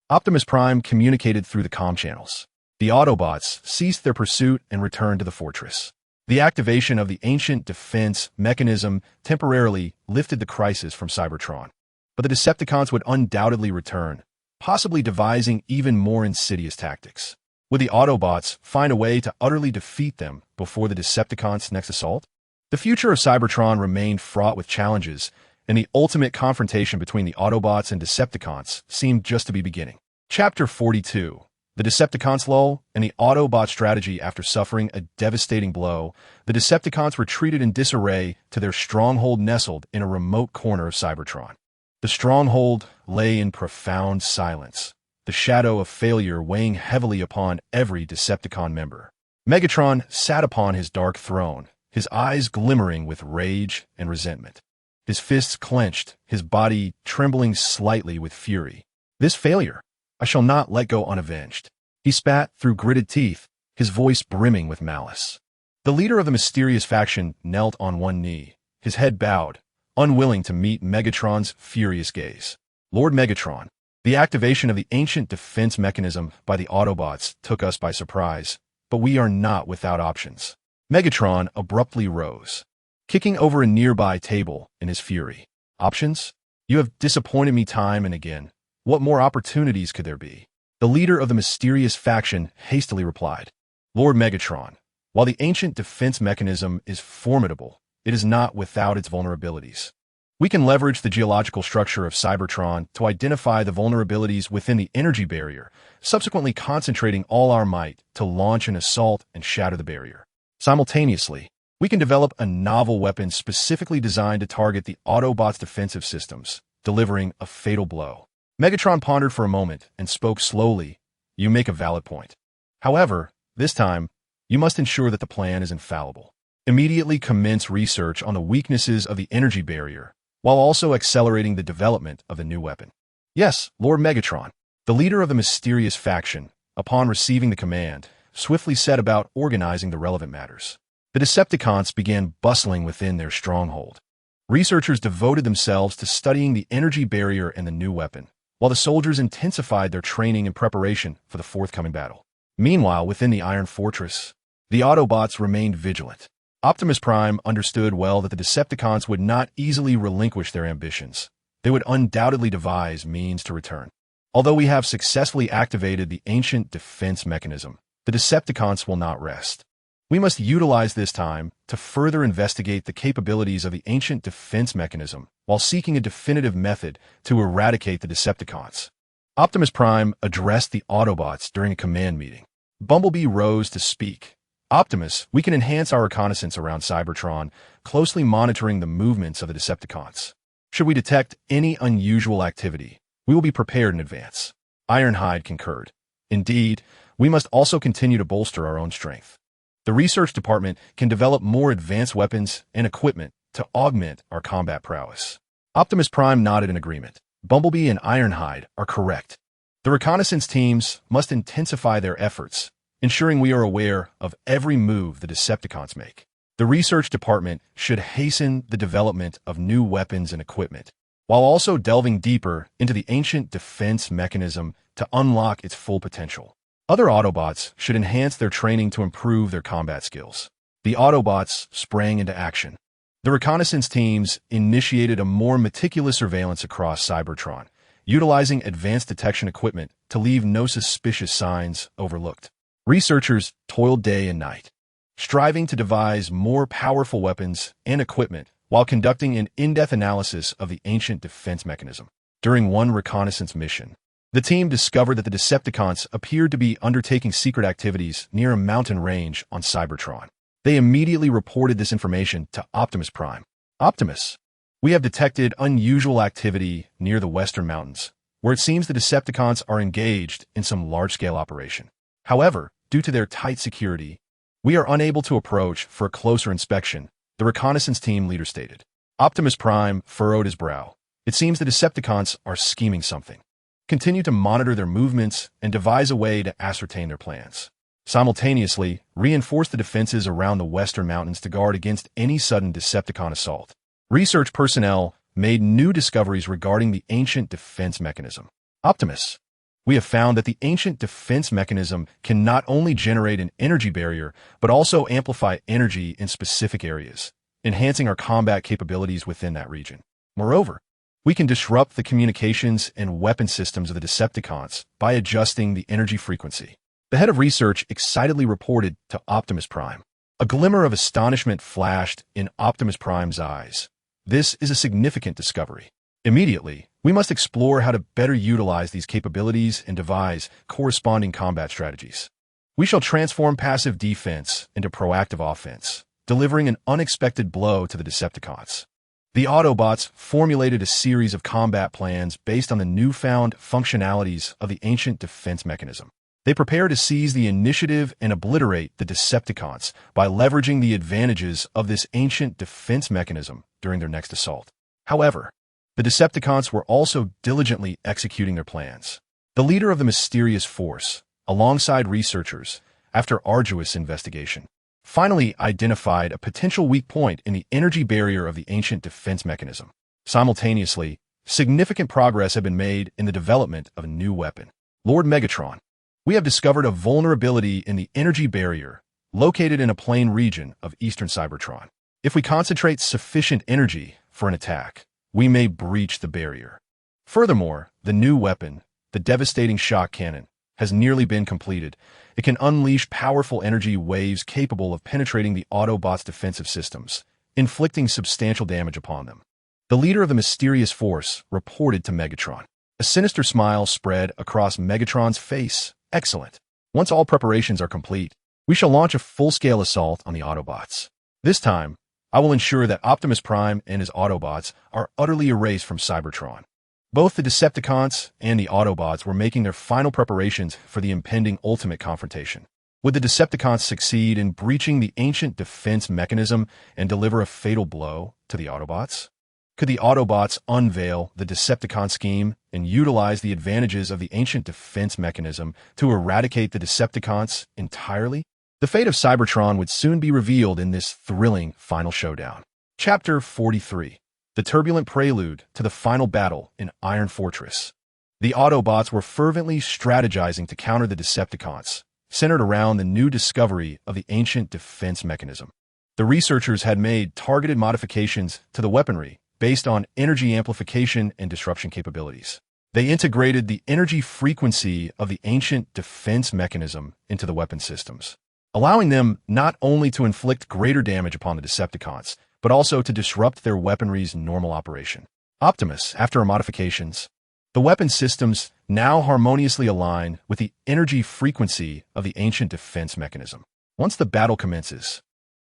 A: Optimus Prime communicated through the comm channels. The Autobots ceased their pursuit and returned to the fortress. The activation of the ancient defense mechanism temporarily lifted the crisis from Cybertron, but the Decepticons would undoubtedly return, possibly devising even more insidious tactics. Would the Autobots find a way to utterly defeat them before the Decepticons' next assault? The future of Cybertron remained fraught with challenges, and the ultimate confrontation between the Autobots and Decepticons seemed just to be beginning. Chapter 42. The Decepticons' lull and the Autobot strategy. After suffering a devastating blow, the Decepticons retreated in disarray to their stronghold nestled in a remote corner of Cybertron. The stronghold lay in profound silence, the shadow of failure weighing heavily upon every Decepticon member. Megatron sat upon his dark throne, his eyes glimmering with rage and resentment. His fists clenched, his body trembling slightly with fury. This failure, I shall not let go unavenged. He spat through gritted teeth, his voice brimming with malice. The leader of the mysterious faction knelt on one knee, his head bowed, unwilling to meet Megatron's furious gaze. Lord Megatron, the activation of the ancient defense mechanism by the Autobots took us by surprise, but we are not without options. Megatron abruptly rose, kicking over a nearby table in his fury. Options? You have disappointed me time and again. What more opportunities could there be? The leader of the mysterious faction hastily replied. Lord Megatron, while the ancient defense mechanism is formidable, it is not without its vulnerabilities. We can leverage the geological structure of Cybertron to identify the vulnerabilities within the energy barrier, subsequently concentrating all our might to launch an assault and shatter the barrier. Simultaneously, we can develop a novel weapon specifically designed to target the Autobots' defensive systems, delivering a fatal blow. Megatron pondered for a moment and spoke slowly. You make a valid point. However, this time, you must ensure that the plan is infallible. Immediately commence research on the weaknesses of the energy barrier, while also accelerating the development of the new weapon. Yes, Lord Megatron, the leader of the mysterious faction, upon receiving the command, swiftly set about organizing the relevant matters. The Decepticons began bustling within their stronghold. Researchers devoted themselves to studying the energy barrier and the new weapon, while the soldiers intensified their training and preparation for the forthcoming battle. Meanwhile, within the Iron Fortress, the Autobots remained vigilant. Optimus Prime understood well that the Decepticons would not easily relinquish their ambitions. They would undoubtedly devise means to return. Although we have successfully activated the ancient defense mechanism, the Decepticons will not rest. We must utilize this time to further investigate the capabilities of the ancient defense mechanism while seeking a definitive method to eradicate the Decepticons. Optimus Prime addressed the Autobots during a command meeting. Bumblebee rose to speak. Optimus, we can enhance our reconnaissance around Cybertron, closely monitoring the movements of the Decepticons. Should we detect any unusual activity, we will be prepared in advance. Ironhide concurred. Indeed, we must also continue to bolster our own strength. The research department can develop more advanced weapons and equipment to augment our combat prowess. Optimus Prime nodded in agreement. Bumblebee and Ironhide are correct. The reconnaissance teams must intensify their efforts, ensuring we are aware of every move the Decepticons make. The research department should hasten the development of new weapons and equipment, while also delving deeper into the ancient defense mechanism to unlock its full potential. Other Autobots should enhance their training to improve their combat skills. The Autobots sprang into action. The reconnaissance teams initiated a more meticulous surveillance across Cybertron, utilizing advanced detection equipment to leave no suspicious signs overlooked. Researchers toiled day and night, striving to devise more powerful weapons and equipment while conducting an in-depth analysis of the ancient defense mechanism. During one reconnaissance mission, the team discovered that the Decepticons appeared to be undertaking secret activities near a mountain range on Cybertron. They immediately reported this information to Optimus Prime. Optimus, we have detected unusual activity near the Western Mountains, where it seems the Decepticons are engaged in some large-scale operation. However, due to their tight security, we are unable to approach for a closer inspection, the reconnaissance team leader stated. Optimus Prime furrowed his brow. It seems the Decepticons are scheming something. Continue to monitor their movements and devise a way to ascertain their plans. Simultaneously, reinforce the defenses around the Western Mountains to guard against any sudden Decepticon assault. Research personnel made new discoveries regarding the ancient defense mechanism. Optimus, we have found that the ancient defense mechanism can not only generate an energy barrier, but also amplify energy in specific areas, enhancing our combat capabilities within that region. Moreover, we can disrupt the communications and weapon systems of the Decepticons by adjusting the energy frequency. The head of research excitedly reported to Optimus Prime. A glimmer of astonishment flashed in Optimus Prime's eyes. This is a significant discovery. Immediately, we must explore how to better utilize these capabilities and devise corresponding combat strategies. We shall transform passive defense into proactive offense, delivering an unexpected blow to the Decepticons. The Autobots formulated a series of combat plans based on the newfound functionalities of the ancient defense mechanism. They prepare to seize the initiative and obliterate the Decepticons by leveraging the advantages of this ancient defense mechanism during their next assault. However, the Decepticons were also diligently executing their plans. The leader of the mysterious force, alongside researchers, after arduous investigation, finally identified a potential weak point in the energy barrier of the ancient defense mechanism. Simultaneously, significant progress had been made in the development of a new weapon. Lord Megatron, we have discovered a vulnerability in the energy barrier located in a plain region of eastern Cybertron. If we concentrate sufficient energy for an attack, we may breach the barrier. Furthermore, the new weapon, the devastating shock cannon, has nearly been completed. It can unleash powerful energy waves capable of penetrating the Autobots' defensive systems, inflicting substantial damage upon them. The leader of the mysterious force reported to Megatron. A sinister smile spread across Megatron's face. Excellent. Once all preparations are complete, we shall launch a full-scale assault on the Autobots. This time, I will ensure that Optimus Prime and his Autobots are utterly erased from Cybertron. Both the Decepticons and the Autobots were making their final preparations for the impending ultimate confrontation. Would the Decepticons succeed in breaching the ancient defense mechanism and deliver a fatal blow to the Autobots? Could the Autobots unveil the Decepticon scheme and utilize the advantages of the ancient defense mechanism to eradicate the Decepticons entirely? The fate of Cybertron would soon be revealed in this thrilling final showdown. Chapter 43. The turbulent prelude to the final battle in Iron Fortress. The Autobots were fervently strategizing to counter the Decepticons, centered around the new discovery of the ancient defense mechanism. The researchers had made targeted modifications to the weaponry based on energy amplification and disruption capabilities. They integrated the energy frequency of the ancient defense mechanism into the weapon systems, allowing them not only to inflict greater damage upon the Decepticons, but also to disrupt their weaponry's normal operation. Optimus, after modifications, the weapon systems now harmoniously align with the energy frequency of the ancient defense mechanism. Once the battle commences,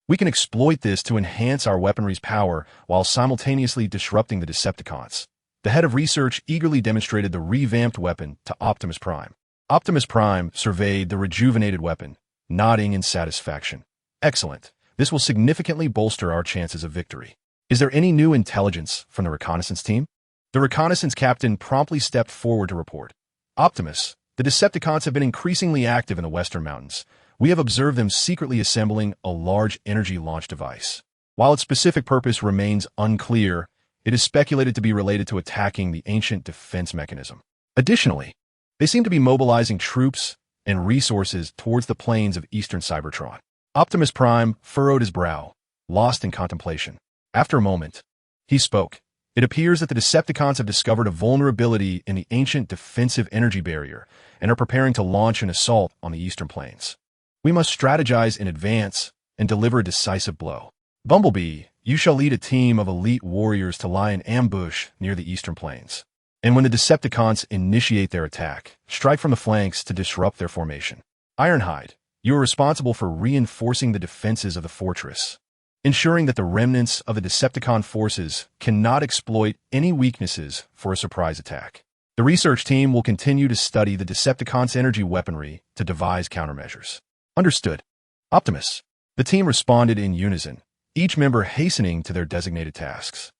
A: we can exploit this to enhance our weaponry's power while simultaneously disrupting the Decepticons. The head of research eagerly demonstrated the revamped weapon to Optimus Prime. Optimus Prime surveyed the rejuvenated weapon, nodding in satisfaction. Excellent. This will significantly bolster our chances of victory. Is there any new intelligence from the reconnaissance team? The reconnaissance captain promptly stepped forward to report. Optimus, the Decepticons have been increasingly active in the Western Mountains. We have observed them secretly assembling a large energy launch device. While its specific purpose remains unclear, it is speculated to be related to attacking the ancient defense mechanism. Additionally, they seem to be mobilizing troops and resources towards the plains of eastern Cybertron. Optimus Prime furrowed his brow, lost in contemplation. After a moment, he spoke. It appears that the Decepticons have discovered a vulnerability in the ancient defensive energy barrier and are preparing to launch an assault on the eastern plains. We must strategize in advance and deliver a decisive blow. Bumblebee, you shall lead a team of elite warriors to lie in ambush near the eastern plains. And when the Decepticons initiate their attack, strike from the flanks to disrupt their formation. Ironhide, you are responsible for reinforcing the defenses of the fortress, ensuring that the remnants of the Decepticon forces cannot exploit any weaknesses for a surprise attack. The research team will continue to study the Decepticons' energy weaponry to devise countermeasures. Understood. Optimus. The team responded in unison, each member hastening to their designated tasks.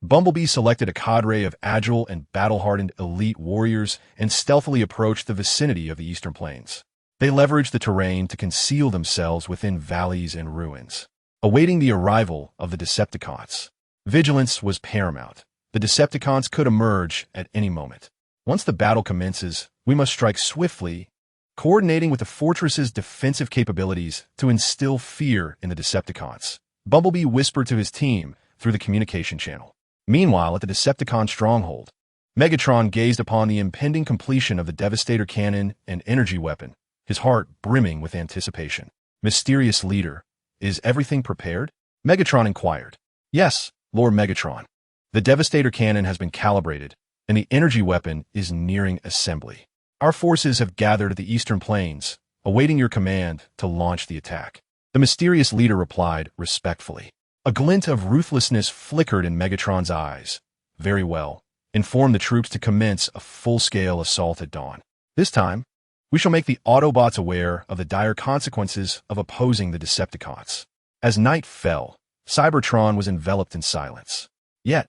A: Bumblebee selected a cadre of agile and battle-hardened elite warriors and stealthily approached the vicinity of the eastern plains. They leveraged the terrain to conceal themselves within valleys and ruins, awaiting the arrival of the Decepticons. Vigilance was paramount. The Decepticons could emerge at any moment. Once the battle commences, we must strike swiftly, coordinating with the fortress's defensive capabilities to instill fear in the Decepticons. Bumblebee whispered to his team through the communication channel. Meanwhile, at the Decepticon stronghold, Megatron gazed upon the impending completion of the Devastator cannon and energy weapon, his heart brimming with anticipation. Mysterious leader, is everything prepared? Megatron inquired. Yes, Lord Megatron. The Devastator cannon has been calibrated, and the energy weapon is nearing assembly. Our forces have gathered at the eastern plains, awaiting your command to launch the attack. The mysterious leader replied respectfully. A glint of ruthlessness flickered in Megatron's eyes. Very well. Inform the troops to commence a full-scale assault at dawn. This time, we shall make the Autobots aware of the dire consequences of opposing the Decepticons. As night fell, Cybertron was enveloped in silence. Yet,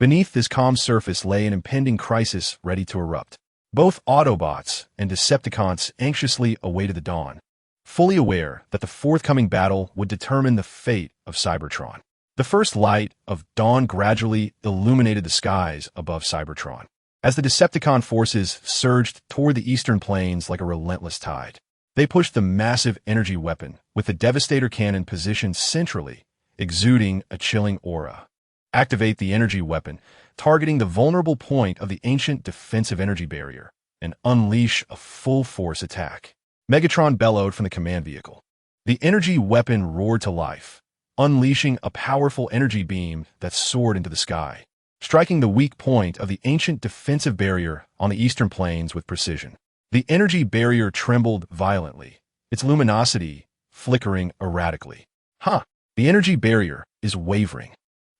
A: beneath this calm surface lay an impending crisis ready to erupt. Both Autobots and Decepticons anxiously awaited the dawn, fully aware that the forthcoming battle would determine the fate of Cybertron. The first light of dawn gradually illuminated the skies above Cybertron, as the Decepticon forces surged toward the eastern plains like a relentless tide. They pushed the massive energy weapon, with the Devastator cannon positioned centrally, exuding a chilling aura. Activate the energy weapon, targeting the vulnerable point of the ancient defensive energy barrier, and unleash a full-force attack. Megatron bellowed from the command vehicle. The energy weapon roared to life, unleashing a powerful energy beam that soared into the sky, striking the weak point of the ancient defensive barrier on the eastern plains with precision. The energy barrier trembled violently, its luminosity flickering erratically. The energy barrier is wavering.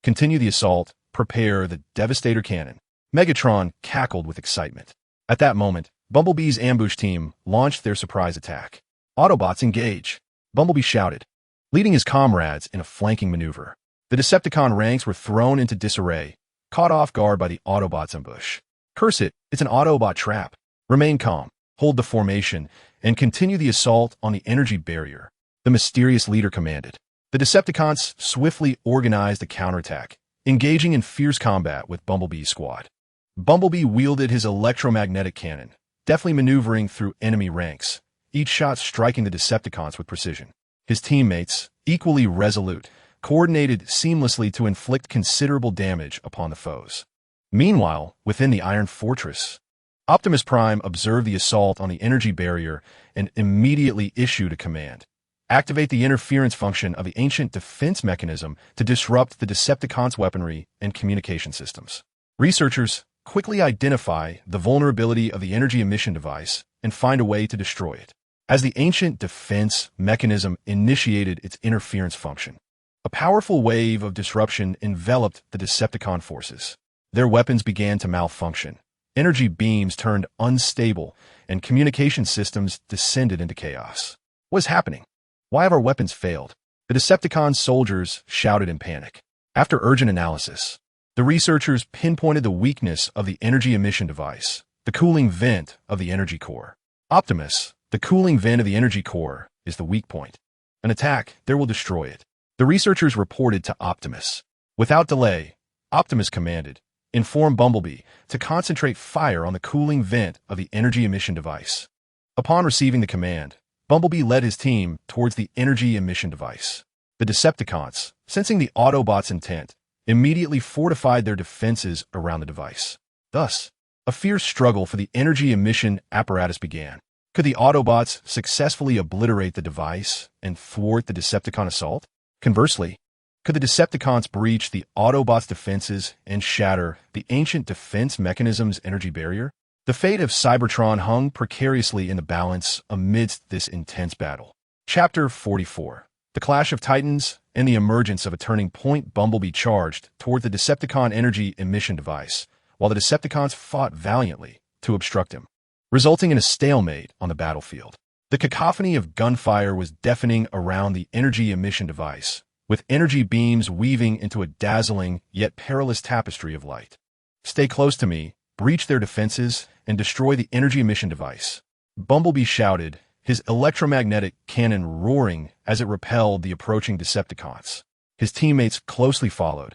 A: Continue the assault. Prepare the Devastator cannon. Megatron cackled with excitement. At that moment, Bumblebee's ambush team launched their surprise attack. Autobots engage, Bumblebee shouted, leading his comrades in a flanking maneuver. The Decepticon ranks were thrown into disarray, caught off guard by the Autobots' ambush. Curse it, it's an Autobot trap. Remain calm, hold the formation, and continue the assault on the energy barrier, the mysterious leader commanded. The Decepticons swiftly organized a counterattack, engaging in fierce combat with Bumblebee's squad. Bumblebee wielded his electromagnetic cannon, deftly maneuvering through enemy ranks, each shot striking the Decepticons with precision. His teammates, equally resolute, coordinated seamlessly to inflict considerable damage upon the foes. Meanwhile, within the Iron Fortress, Optimus Prime observed the assault on the energy barrier and immediately issued a command. Activate the interference function of the ancient defense mechanism to disrupt the Decepticons' weaponry and communication systems. Researchers quickly identify the vulnerability of the energy emission device and find a way to destroy it. As the ancient defense mechanism initiated its interference function, a powerful wave of disruption enveloped the Decepticon forces. Their weapons began to malfunction. Energy beams turned unstable, and communication systems descended into chaos. What is happening? Why have our weapons failed? The Decepticon soldiers shouted in panic. After urgent analysis, the researchers pinpointed the weakness of the energy emission device, the cooling vent of the energy core. Optimus, the cooling vent of the energy core, is the weak point. An attack there will destroy it. The researchers reported to Optimus. Without delay, Optimus commanded, inform Bumblebee to concentrate fire on the cooling vent of the energy emission device. Upon receiving the command, Bumblebee led his team towards the energy emission device. The Decepticons, sensing the Autobots' intent, immediately fortified their defenses around the device. Thus, a fierce struggle for the energy emission apparatus began. Could the Autobots successfully obliterate the device and thwart the Decepticon assault? Conversely, could the Decepticons breach the Autobots' defenses and shatter the ancient defense mechanism's energy barrier? The fate of Cybertron hung precariously in the balance amidst this intense battle. Chapter 44. The Clash of Titans and the Emergence of a Turning Point. Bumblebee charged toward the Decepticon energy emission device, while the Decepticons fought valiantly to obstruct him, resulting in a stalemate on the battlefield. The cacophony of gunfire was deafening around the energy emission device, with energy beams weaving into a dazzling yet perilous tapestry of light. Stay close to me, breach their defenses, and destroy the energy emission device. Bumblebee shouted, his electromagnetic cannon roaring as it repelled the approaching Decepticons. His teammates closely followed,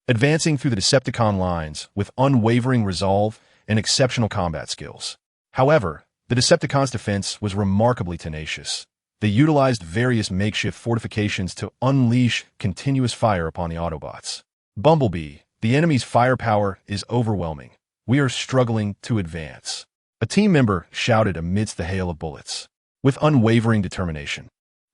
A: advancing through the Decepticon lines with unwavering resolve and exceptional combat skills. However, the Decepticons' defense was remarkably tenacious. They utilized various makeshift fortifications to unleash continuous fire upon the Autobots. Bumblebee, the enemy's firepower is overwhelming. We are struggling to advance. A team member shouted amidst the hail of bullets. With unwavering determination,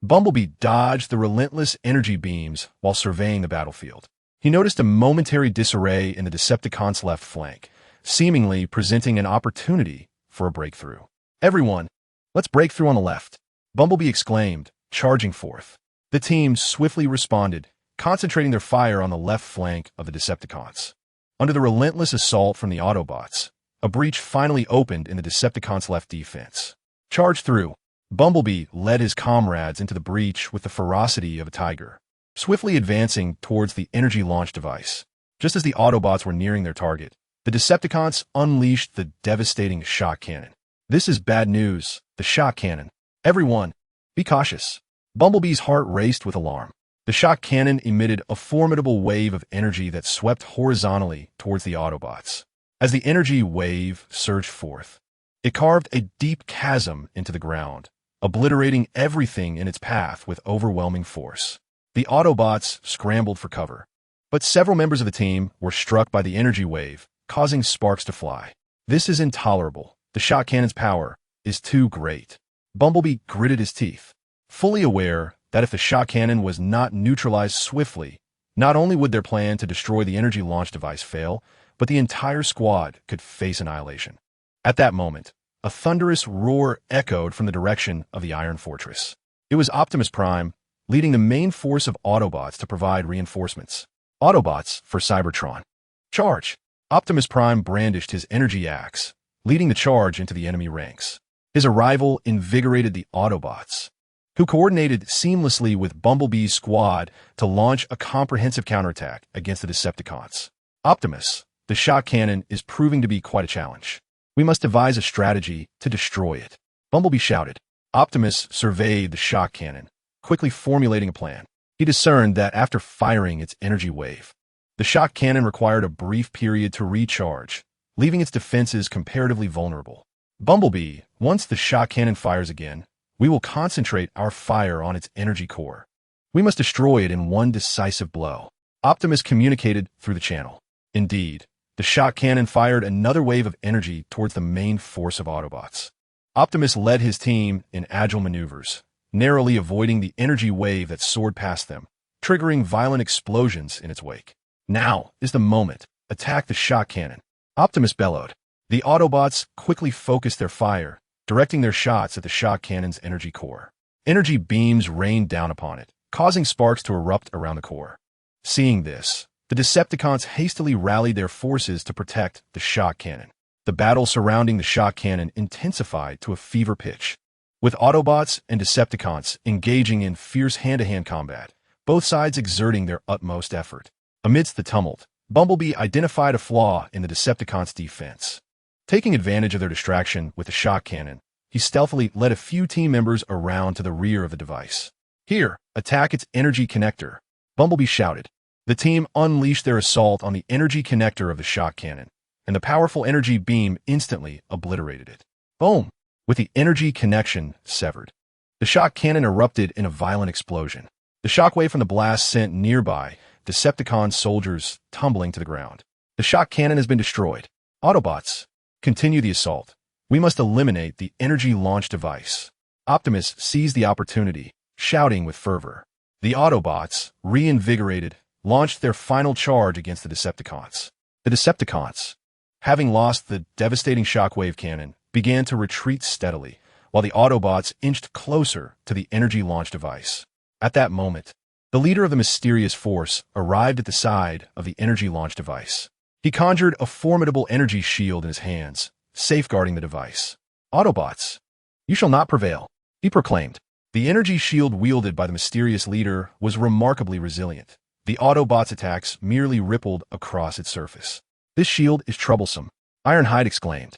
A: Bumblebee dodged the relentless energy beams while surveying the battlefield. He noticed a momentary disarray in the Decepticons' left flank, seemingly presenting an opportunity for a breakthrough. Everyone, let's break through on the left, Bumblebee exclaimed, charging forth. The team swiftly responded, concentrating their fire on the left flank of the Decepticons. Under the relentless assault from the Autobots, a breach finally opened in the Decepticons' left defense. Charged through, Bumblebee led his comrades into the breach with the ferocity of a tiger, swiftly advancing towards the energy launch device. Just as the Autobots were nearing their target, the Decepticons unleashed the devastating shock cannon. This is bad news, the shock cannon. Everyone, be cautious. Bumblebee's heart raced with alarm. The shock cannon emitted a formidable wave of energy that swept horizontally towards the Autobots. As the energy wave surged forth, it carved a deep chasm into the ground, obliterating everything in its path with overwhelming force. The Autobots scrambled for cover, but several members of the team were struck by the energy wave, causing sparks to fly. This is intolerable. The shock cannon's power is too great. Bumblebee gritted his teeth, fully aware that if the shock cannon was not neutralized swiftly, not only would their plan to destroy the energy launch device fail, but the entire squad could face annihilation. At that moment, a thunderous roar echoed from the direction of the Iron Fortress. It was Optimus Prime, leading the main force of Autobots to provide reinforcements. Autobots for Cybertron. Charge! Optimus Prime brandished his energy axe, leading the charge into the enemy ranks. His arrival invigorated the Autobots, who coordinated seamlessly with Bumblebee's squad to launch a comprehensive counterattack against the Decepticons. Optimus, the shock cannon is proving to be quite a challenge. We must devise a strategy to destroy it. Bumblebee shouted. Optimus surveyed the shock cannon, quickly formulating a plan. He discerned that after firing its energy wave, the shock cannon required a brief period to recharge, leaving its defenses comparatively vulnerable. Bumblebee, once the shock cannon fires again, we will concentrate our fire on its energy core. We must destroy it in one decisive blow. Optimus communicated through the channel. Indeed, the shock cannon fired another wave of energy towards the main force of Autobots. Optimus led his team in agile maneuvers, narrowly avoiding the energy wave that soared past them, triggering violent explosions in its wake. Now is the moment. Attack the shock cannon. Optimus bellowed. The Autobots quickly focused their fire, directing their shots at the shock cannon's energy core. Energy beams rained down upon it, causing sparks to erupt around the core. Seeing this, the Decepticons hastily rallied their forces to protect the shock cannon. The battle surrounding the shock cannon intensified to a fever pitch, with Autobots and Decepticons engaging in fierce hand-to-hand combat, both sides exerting their utmost effort. Amidst the tumult, Bumblebee identified a flaw in the Decepticons' defense. Taking advantage of their distraction with the shock cannon, he stealthily led a few team members around to the rear of the device. Here, attack its energy connector, Bumblebee shouted. The team unleashed their assault on the energy connector of the shock cannon, and the powerful energy beam instantly obliterated it. Boom! With the energy connection severed, the shock cannon erupted in a violent explosion. The shockwave from the blast sent nearby Decepticon soldiers tumbling to the ground. The shock cannon has been destroyed. Autobots, continue the assault. We must eliminate the energy launch device. Optimus seized the opportunity, shouting with fervor. The Autobots, reinvigorated, launched their final charge against the Decepticons. The Decepticons, having lost the devastating shockwave cannon, began to retreat steadily, while the Autobots inched closer to the energy launch device. At that moment, the leader of the mysterious force arrived at the side of the energy launch device. He conjured a formidable energy shield in his hands, safeguarding the device. Autobots, you shall not prevail, he proclaimed. The energy shield wielded by the mysterious leader was remarkably resilient. The Autobots' attacks merely rippled across its surface. This shield is troublesome, Ironhide exclaimed.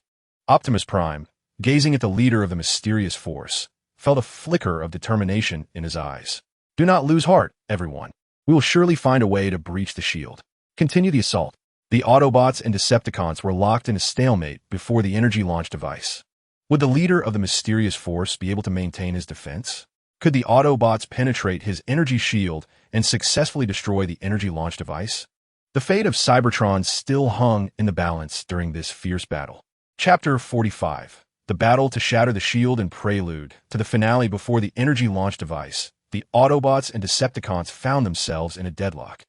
A: Optimus Prime, gazing at the leader of the mysterious force, felt a flicker of determination in his eyes. Do not lose heart, everyone. We will surely find a way to breach the shield. Continue the assault. The Autobots and Decepticons were locked in a stalemate before the energy launch device. Would the leader of the mysterious force be able to maintain his defense? Could the Autobots penetrate his energy shield and successfully destroy the energy launch device? The fate of Cybertron still hung in the balance during this fierce battle. Chapter 45. The battle to shatter the shield and prelude to the finale before the energy launch device. The Autobots and Decepticons found themselves in a deadlock,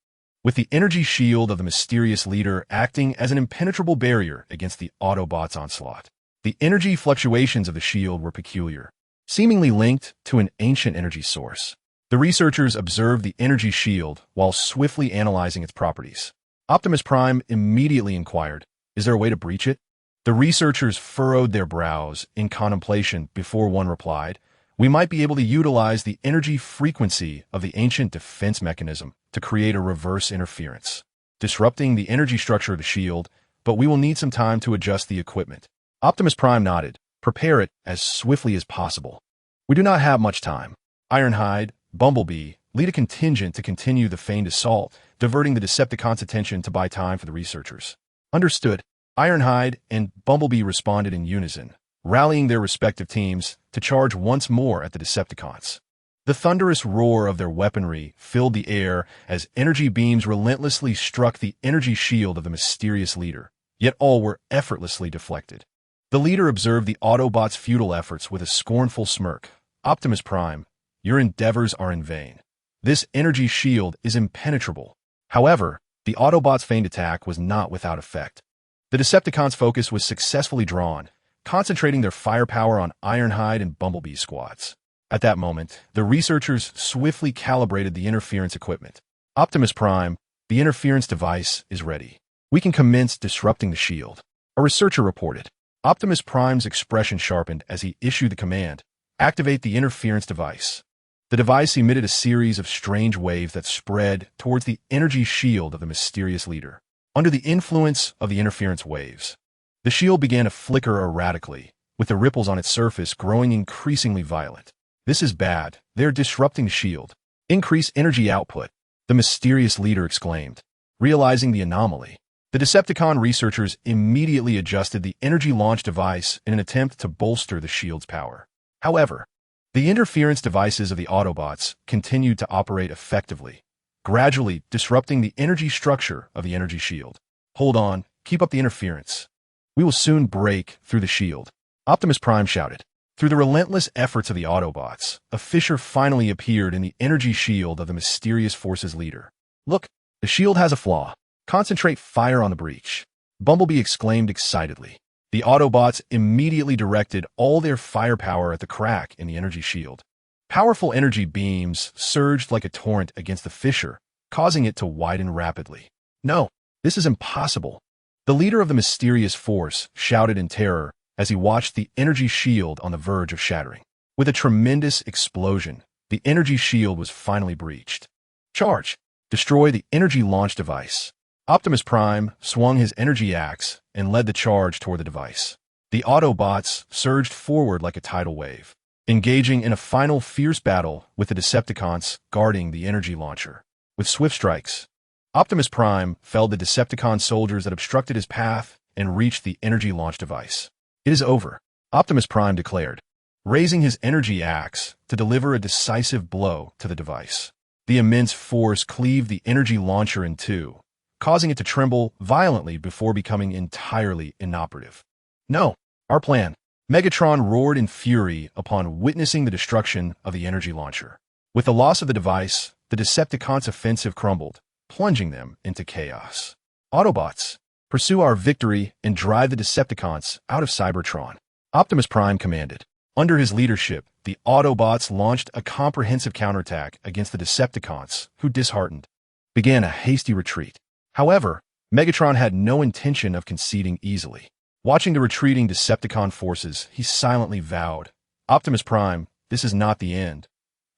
A: with the energy shield of the mysterious leader acting as an impenetrable barrier against the Autobots' onslaught. The energy fluctuations of the shield were peculiar, seemingly linked to an ancient energy source. The researchers observed the energy shield while swiftly analyzing its properties. Optimus Prime immediately inquired, "Is there a way to breach it?" The researchers furrowed their brows in contemplation before one replied, "We might be able to utilize the energy frequency of the ancient defense mechanism to create a reverse interference, disrupting the energy structure of the shield, but we will need some time to adjust the equipment." Optimus Prime nodded. "Prepare it as swiftly as possible. We do not have much time." Ironhide, Bumblebee, lead a contingent to continue the feigned assault, diverting the Decepticons' attention to buy time for the researchers. "Understood." Ironhide and Bumblebee responded in unison, rallying their respective teams to charge once more at the Decepticons. The thunderous roar of their weaponry filled the air as energy beams relentlessly struck the energy shield of the mysterious leader, yet all were effortlessly deflected. The leader observed the Autobots' futile efforts with a scornful smirk. "Optimus Prime, your endeavors are in vain. This energy shield is impenetrable." However, the Autobots' feigned attack was not without effect. The Decepticons' focus was successfully drawn, concentrating their firepower on Ironhide and Bumblebee squads. At that moment, the researchers swiftly calibrated the interference equipment. "Optimus Prime, the interference device is ready. We can commence disrupting the shield," a researcher reported. Optimus Prime's expression sharpened as he issued the command, "Activate the interference device." The device emitted a series of strange waves that spread towards the energy shield of the mysterious leader. Under the influence of the interference waves, the shield began to flicker erratically, with the ripples on its surface growing increasingly violent. "This is bad. They're disrupting the shield. Increase energy output," the mysterious leader exclaimed. Realizing the anomaly, the Decepticon researchers immediately adjusted the energy launch device in an attempt to bolster the shield's power. However, the interference devices of the Autobots continued to operate effectively, gradually disrupting the energy structure of the energy shield. "Hold on, keep up the interference. We will soon break through the shield," Optimus Prime shouted. Through the relentless efforts of the Autobots, a fissure finally appeared in the energy shield of the mysterious force's leader. "Look, the shield has a flaw. Concentrate fire on the breach," Bumblebee exclaimed excitedly. The Autobots immediately directed all their firepower at the crack in the energy shield. Powerful energy beams surged like a torrent against the fissure, causing it to widen rapidly. "No, this is impossible," the leader of the mysterious force shouted in terror as he watched the energy shield on the verge of shattering. With a tremendous explosion, the energy shield was finally breached. "Charge! Destroy the energy launch device." Optimus Prime swung his energy axe and led the charge toward the device. The Autobots surged forward like a tidal wave, engaging in a final fierce battle with the Decepticons guarding the energy launcher. With swift strikes, Optimus Prime felled the Decepticon soldiers that obstructed his path and reached the energy launch device. "It is over," Optimus Prime declared, raising his energy axe to deliver a decisive blow to the device. The immense force cleaved the energy launcher in two, causing it to tremble violently before becoming entirely inoperative. "No, our plan!" Megatron roared in fury upon witnessing the destruction of the energy launcher. With the loss of the device, the Decepticons' offensive crumbled, plunging them into chaos. "Autobots, pursue our victory and drive the Decepticons out of Cybertron," Optimus Prime commanded. Under his leadership, the Autobots launched a comprehensive counterattack against the Decepticons, who, disheartened, began a hasty retreat. However, Megatron had no intention of conceding easily. Watching the retreating Decepticon forces, he silently vowed, "Optimus Prime, this is not the end.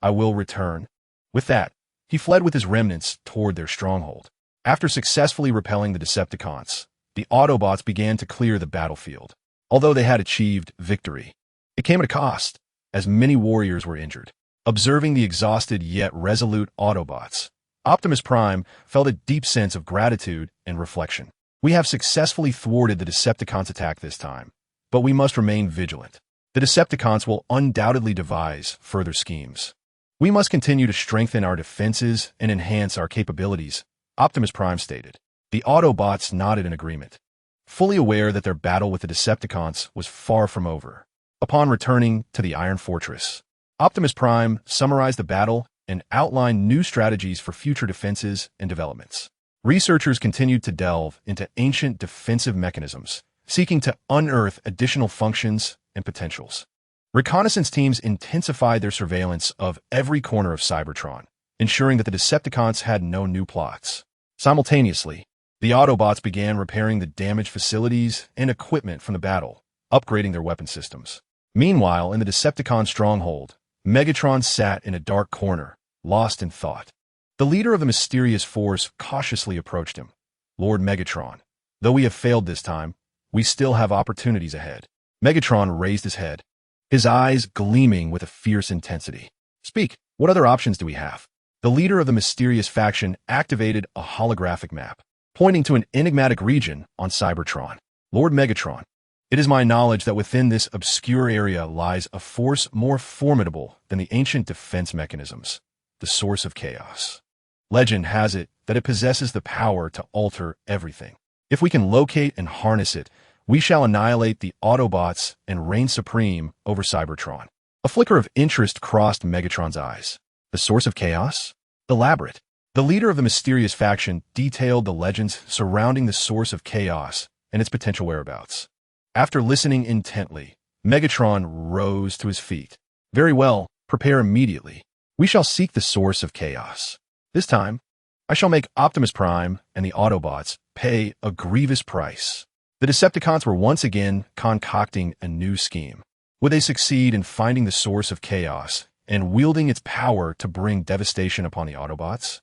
A: I will return." With that, he fled with his remnants toward their stronghold. After successfully repelling the Decepticons, the Autobots began to clear the battlefield. Although they had achieved victory, it came at a cost, as many warriors were injured. Observing the exhausted yet resolute Autobots, Optimus Prime felt a deep sense of gratitude and reflection. "We have successfully thwarted the Decepticons' attack this time, but we must remain vigilant. The Decepticons will undoubtedly devise further schemes. We must continue to strengthen our defenses and enhance our capabilities," Optimus Prime stated. The Autobots nodded in agreement, fully aware that their battle with the Decepticons was far from over. Upon returning to the Iron Fortress, Optimus Prime summarized the battle and outlined new strategies for future defenses and developments. Researchers continued to delve into ancient defensive mechanisms, seeking to unearth additional functions and potentials. Reconnaissance teams intensified their surveillance of every corner of Cybertron, ensuring that the Decepticons had no new plots. Simultaneously, the Autobots began repairing the damaged facilities and equipment from the battle, upgrading their weapon systems. Meanwhile, in the Decepticon stronghold, Megatron sat in a dark corner, lost in thought. The leader of the mysterious force cautiously approached him. "Lord Megatron, though we have failed this time, we still have opportunities ahead." Megatron raised his head, his eyes gleaming with a fierce intensity. "Speak, what other options do we have?" The leader of the mysterious faction activated a holographic map, pointing to an enigmatic region on Cybertron. "Lord Megatron, it is my knowledge that within this obscure area lies a force more formidable than the ancient defense mechanisms, the source of chaos. Legend has it that it possesses the power to alter everything. If we can locate and harness it, we shall annihilate the Autobots and reign supreme over Cybertron." A flicker of interest crossed Megatron's eyes. The source of chaos? Elaborate. The leader of the mysterious faction detailed the legends surrounding the source of chaos and its potential whereabouts. After listening intently, Megatron rose to his feet. "Very well, prepare immediately. We shall seek the source of chaos. This time, I shall make Optimus Prime and the Autobots pay a grievous price." The Decepticons were once again concocting a new scheme. Would they succeed in finding the source of chaos and wielding its power to bring devastation upon the Autobots?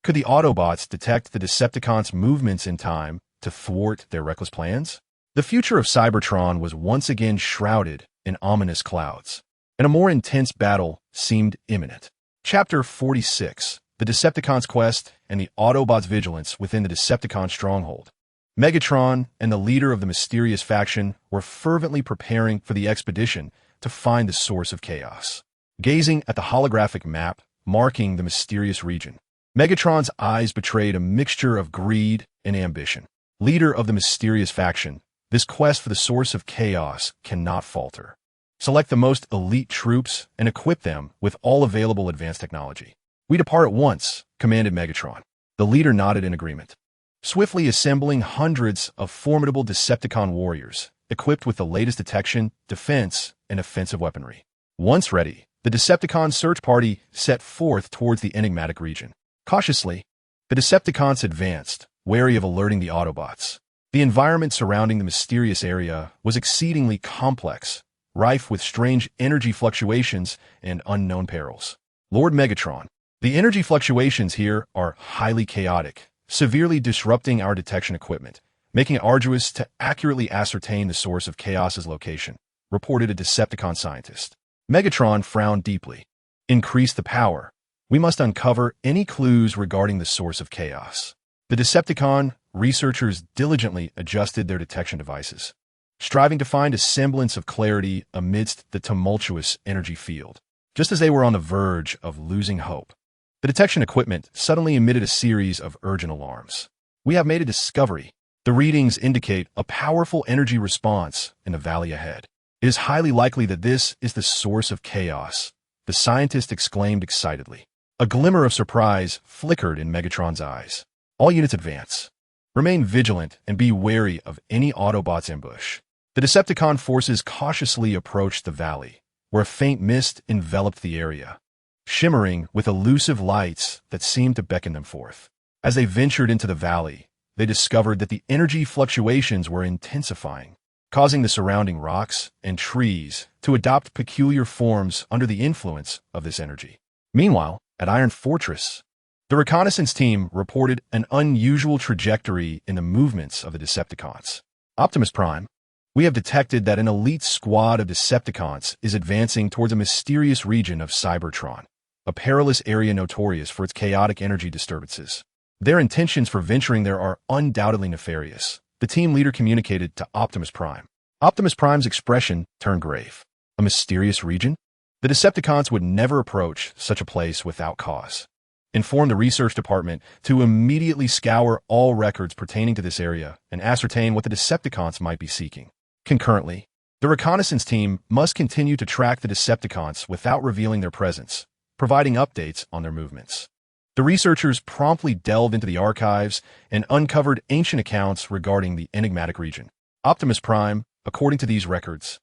A: Could the Autobots detect the Decepticons' movements in time to thwart their reckless plans? The future of Cybertron was once again shrouded in ominous clouds, and a more intense battle seemed imminent. Chapter 46: The Decepticons' Quest and the Autobots' Vigilance within the Decepticon stronghold. Megatron and the leader of the mysterious faction were fervently preparing for the expedition to find the source of chaos. Gazing at the holographic map marking the mysterious region, Megatron's eyes betrayed a mixture of greed and ambition. Leader of the mysterious faction, this quest for the source of chaos cannot falter. Select the most elite troops and equip them with all available advanced technology. "We depart at once," commanded Megatron. The leader nodded in agreement, swiftly assembling hundreds of formidable Decepticon warriors, equipped with the latest detection, defense, and offensive weaponry. Once ready, the Decepticon search party set forth towards the enigmatic region. Cautiously, the Decepticons advanced, wary of alerting the Autobots. The environment surrounding the mysterious area was exceedingly complex, rife with strange energy fluctuations and unknown perils. "Lord Megatron, the energy fluctuations here are highly chaotic, severely disrupting our detection equipment, making it arduous to accurately ascertain the source of chaos's location," reported a Decepticon scientist. Megatron frowned deeply. "Increase the power. We must uncover any clues regarding the source of chaos." The Decepticon researchers diligently adjusted their detection devices, striving to find a semblance of clarity amidst the tumultuous energy field. Just as they were on the verge of losing hope, the detection equipment suddenly emitted a series of urgent alarms. "We have made a discovery." The readings indicate a powerful energy response in the valley ahead. "It is highly likely that this is the source of chaos," the scientist exclaimed excitedly. A glimmer of surprise flickered in Megatron's eyes. "All units advance. Remain vigilant and be wary of any Autobots ambush." The Decepticon forces cautiously approached the valley, where a faint mist enveloped the area, shimmering with elusive lights that seemed to beckon them forth. As they ventured into the valley, they discovered that the energy fluctuations were intensifying, causing the surrounding rocks and trees to adopt peculiar forms under the influence of this energy. Meanwhile, at Iron Fortress, the reconnaissance team reported an unusual trajectory in the movements of the Decepticons. "Optimus Prime, we have detected that an elite squad of Decepticons is advancing towards a mysterious region of Cybertron, a perilous area notorious for its chaotic energy disturbances. Their intentions for venturing there are undoubtedly nefarious," the team leader communicated to Optimus Prime. Optimus Prime's expression turned grave. A mysterious region? The Decepticons would never approach such a place without cause. Inform the research department to immediately scour all records pertaining to this area and ascertain what the Decepticons might be seeking. Concurrently, the reconnaissance team must continue to track the Decepticons without revealing their presence, providing updates on their movements. The researchers promptly delved into the archives and uncovered ancient accounts regarding the enigmatic region. Optimus Prime, according to these records,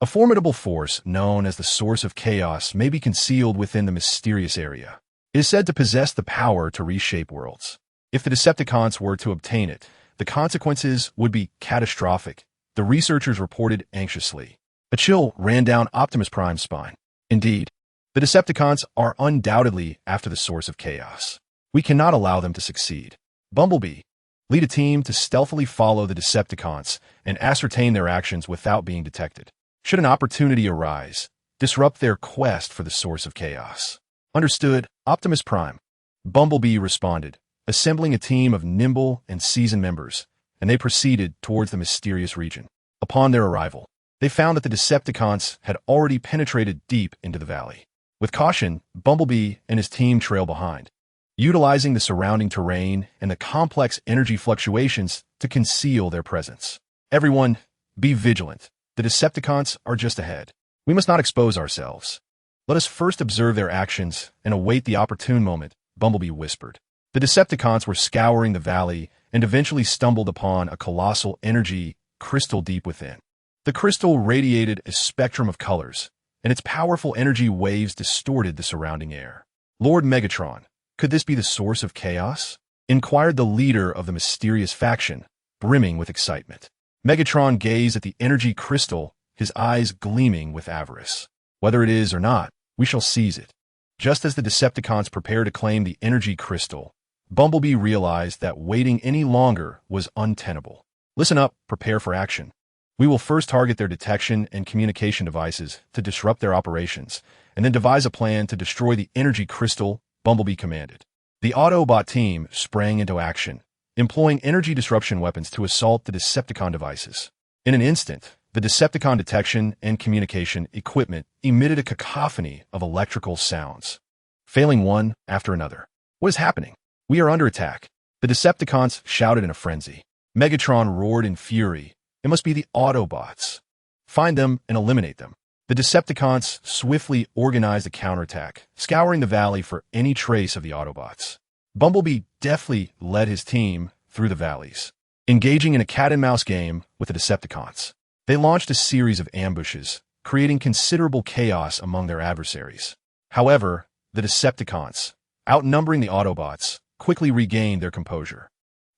A: A formidable force known as the Source of Chaos may be concealed within the mysterious area. It is said to possess the power to reshape worlds. If the Decepticons were to obtain it, the consequences would be catastrophic, the researchers reported anxiously. A chill ran down Optimus Prime's spine. Indeed, the Decepticons are undoubtedly after the Source of Chaos. We cannot allow them to succeed. Bumblebee, lead a team to stealthily follow the Decepticons and ascertain their actions without being detected. Should an opportunity arise, disrupt their quest for the Source of Chaos. Understood, Optimus Prime. Bumblebee responded, assembling a team of nimble and seasoned members, and they proceeded towards the mysterious region. Upon their arrival, they found that the Decepticons had already penetrated deep into the valley. With caution, Bumblebee and his team trail behind, utilizing the surrounding terrain and the complex energy fluctuations to conceal their presence. Everyone, be vigilant. The Decepticons are just ahead. We must not expose ourselves. Let us first observe their actions and await the opportune moment, Bumblebee whispered. The Decepticons were scouring the valley and eventually stumbled upon a colossal energy crystal deep within. The crystal radiated a spectrum of colors, and its powerful energy waves distorted the surrounding air. Lord Megatron, could this be the Source of Chaos? Inquired the leader of the mysterious faction, brimming with excitement. Megatron gazed at the energy crystal, his eyes gleaming with avarice. Whether it is or not, we shall seize it. Just as the Decepticons prepare to claim the energy crystal, Bumblebee realized that waiting any longer was untenable. Listen up, prepare for action. We will first target their detection and communication devices to disrupt their operations, and then devise a plan to destroy the energy crystal, Bumblebee commanded. The Autobot team sprang into action, employing energy disruption weapons to assault the Decepticon devices. In an instant, the Decepticon detection and communication equipment emitted a cacophony of electrical sounds, failing one after another. What is happening? We are under attack. The Decepticons shouted in a frenzy. Megatron roared in fury. It must be the Autobots. Find them and eliminate them. The Decepticons swiftly organized a counterattack, scouring the valley for any trace of the Autobots. Bumblebee deftly led his team through the valleys, engaging in a cat-and-mouse game with the Decepticons. They launched a series of ambushes, creating considerable chaos among their adversaries. However, the Decepticons, outnumbering the Autobots, quickly regained their composure.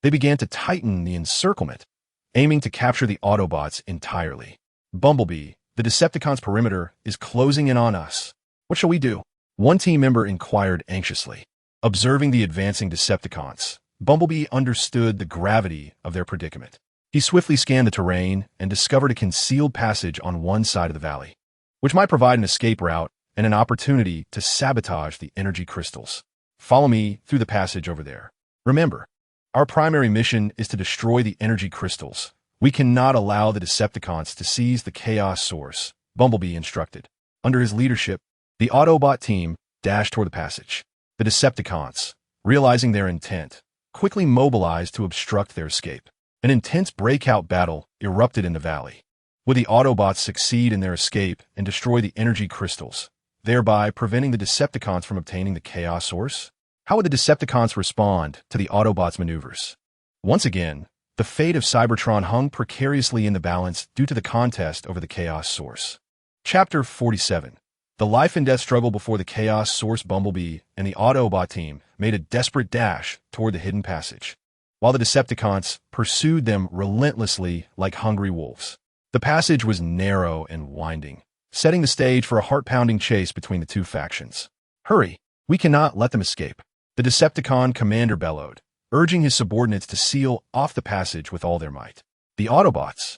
A: They began to tighten the encirclement, aiming to capture the Autobots entirely. Bumblebee, the Decepticons' perimeter is closing in on us. What shall we do? One team member inquired anxiously. Observing the advancing Decepticons, Bumblebee understood the gravity of their predicament. He swiftly scanned the terrain and discovered a concealed passage on one side of the valley, which might provide an escape route and an opportunity to sabotage the energy crystals. Follow me through the passage over there. Remember, our primary mission is to destroy the energy crystals. We cannot allow the Decepticons to seize the chaos source, Bumblebee instructed. Under his leadership, the Autobot team dashed toward the passage. The Decepticons, realizing their intent, quickly mobilized to obstruct their escape. An intense breakout battle erupted in the valley. Would the Autobots succeed in their escape and destroy the energy crystals, thereby preventing the Decepticons from obtaining the chaos source? How would the Decepticons respond to the Autobots' maneuvers? Once again, the fate of Cybertron hung precariously in the balance due to the contest over the chaos source. Chapter 47. The life and death struggle before the chaos source. Bumblebee and the Autobot team made a desperate dash toward the hidden passage, while the Decepticons pursued them relentlessly like hungry wolves. The passage was narrow and winding, setting the stage for a heart-pounding chase between the two factions. Hurry! We cannot let them escape. The Decepticon commander bellowed, urging his subordinates to seal off the passage with all their might. The Autobots,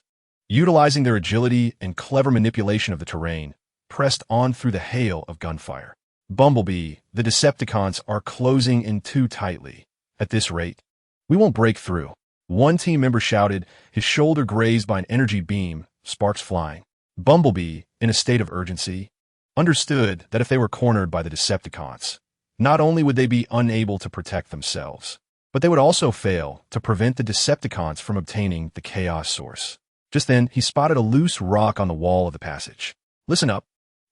A: utilizing their agility and clever manipulation of the terrain, pressed on through the hail of gunfire. Bumblebee, the Decepticons are closing in too tightly. At this rate, we won't break through. One team member shouted, his shoulder grazed by an energy beam, sparks flying. Bumblebee, in a state of urgency, understood that if they were cornered by the Decepticons, not only would they be unable to protect themselves, but they would also fail to prevent the Decepticons from obtaining the chaos source. Just then, he spotted a loose rock on the wall of the passage. Listen up.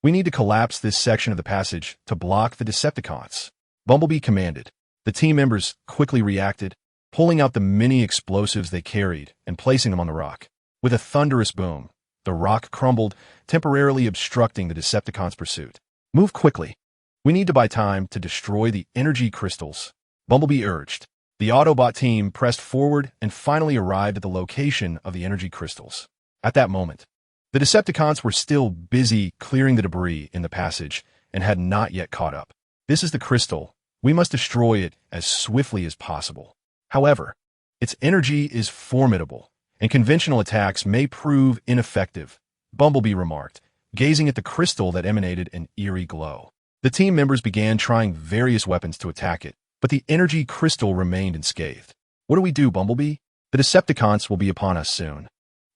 A: We need to collapse this section of the passage to block the Decepticons, Bumblebee commanded. The team members quickly reacted, pulling out the many explosives they carried and placing them on the rock. With a thunderous boom, The rock crumbled, temporarily obstructing the Decepticons' pursuit. Move quickly. We need to buy time to destroy the energy crystals, Bumblebee urged. The Autobot team pressed forward and finally arrived at the location of the energy crystals. At that moment, the Decepticons were still busy clearing the debris in the passage and had not yet caught up. This is the crystal. We must destroy it as swiftly as possible. However, its energy is formidable, and conventional attacks may prove ineffective, Bumblebee remarked, gazing at the crystal that emanated an eerie glow. The team members began trying various weapons to attack it, but the energy crystal remained unscathed. What do we do, Bumblebee? The Decepticons will be upon us soon.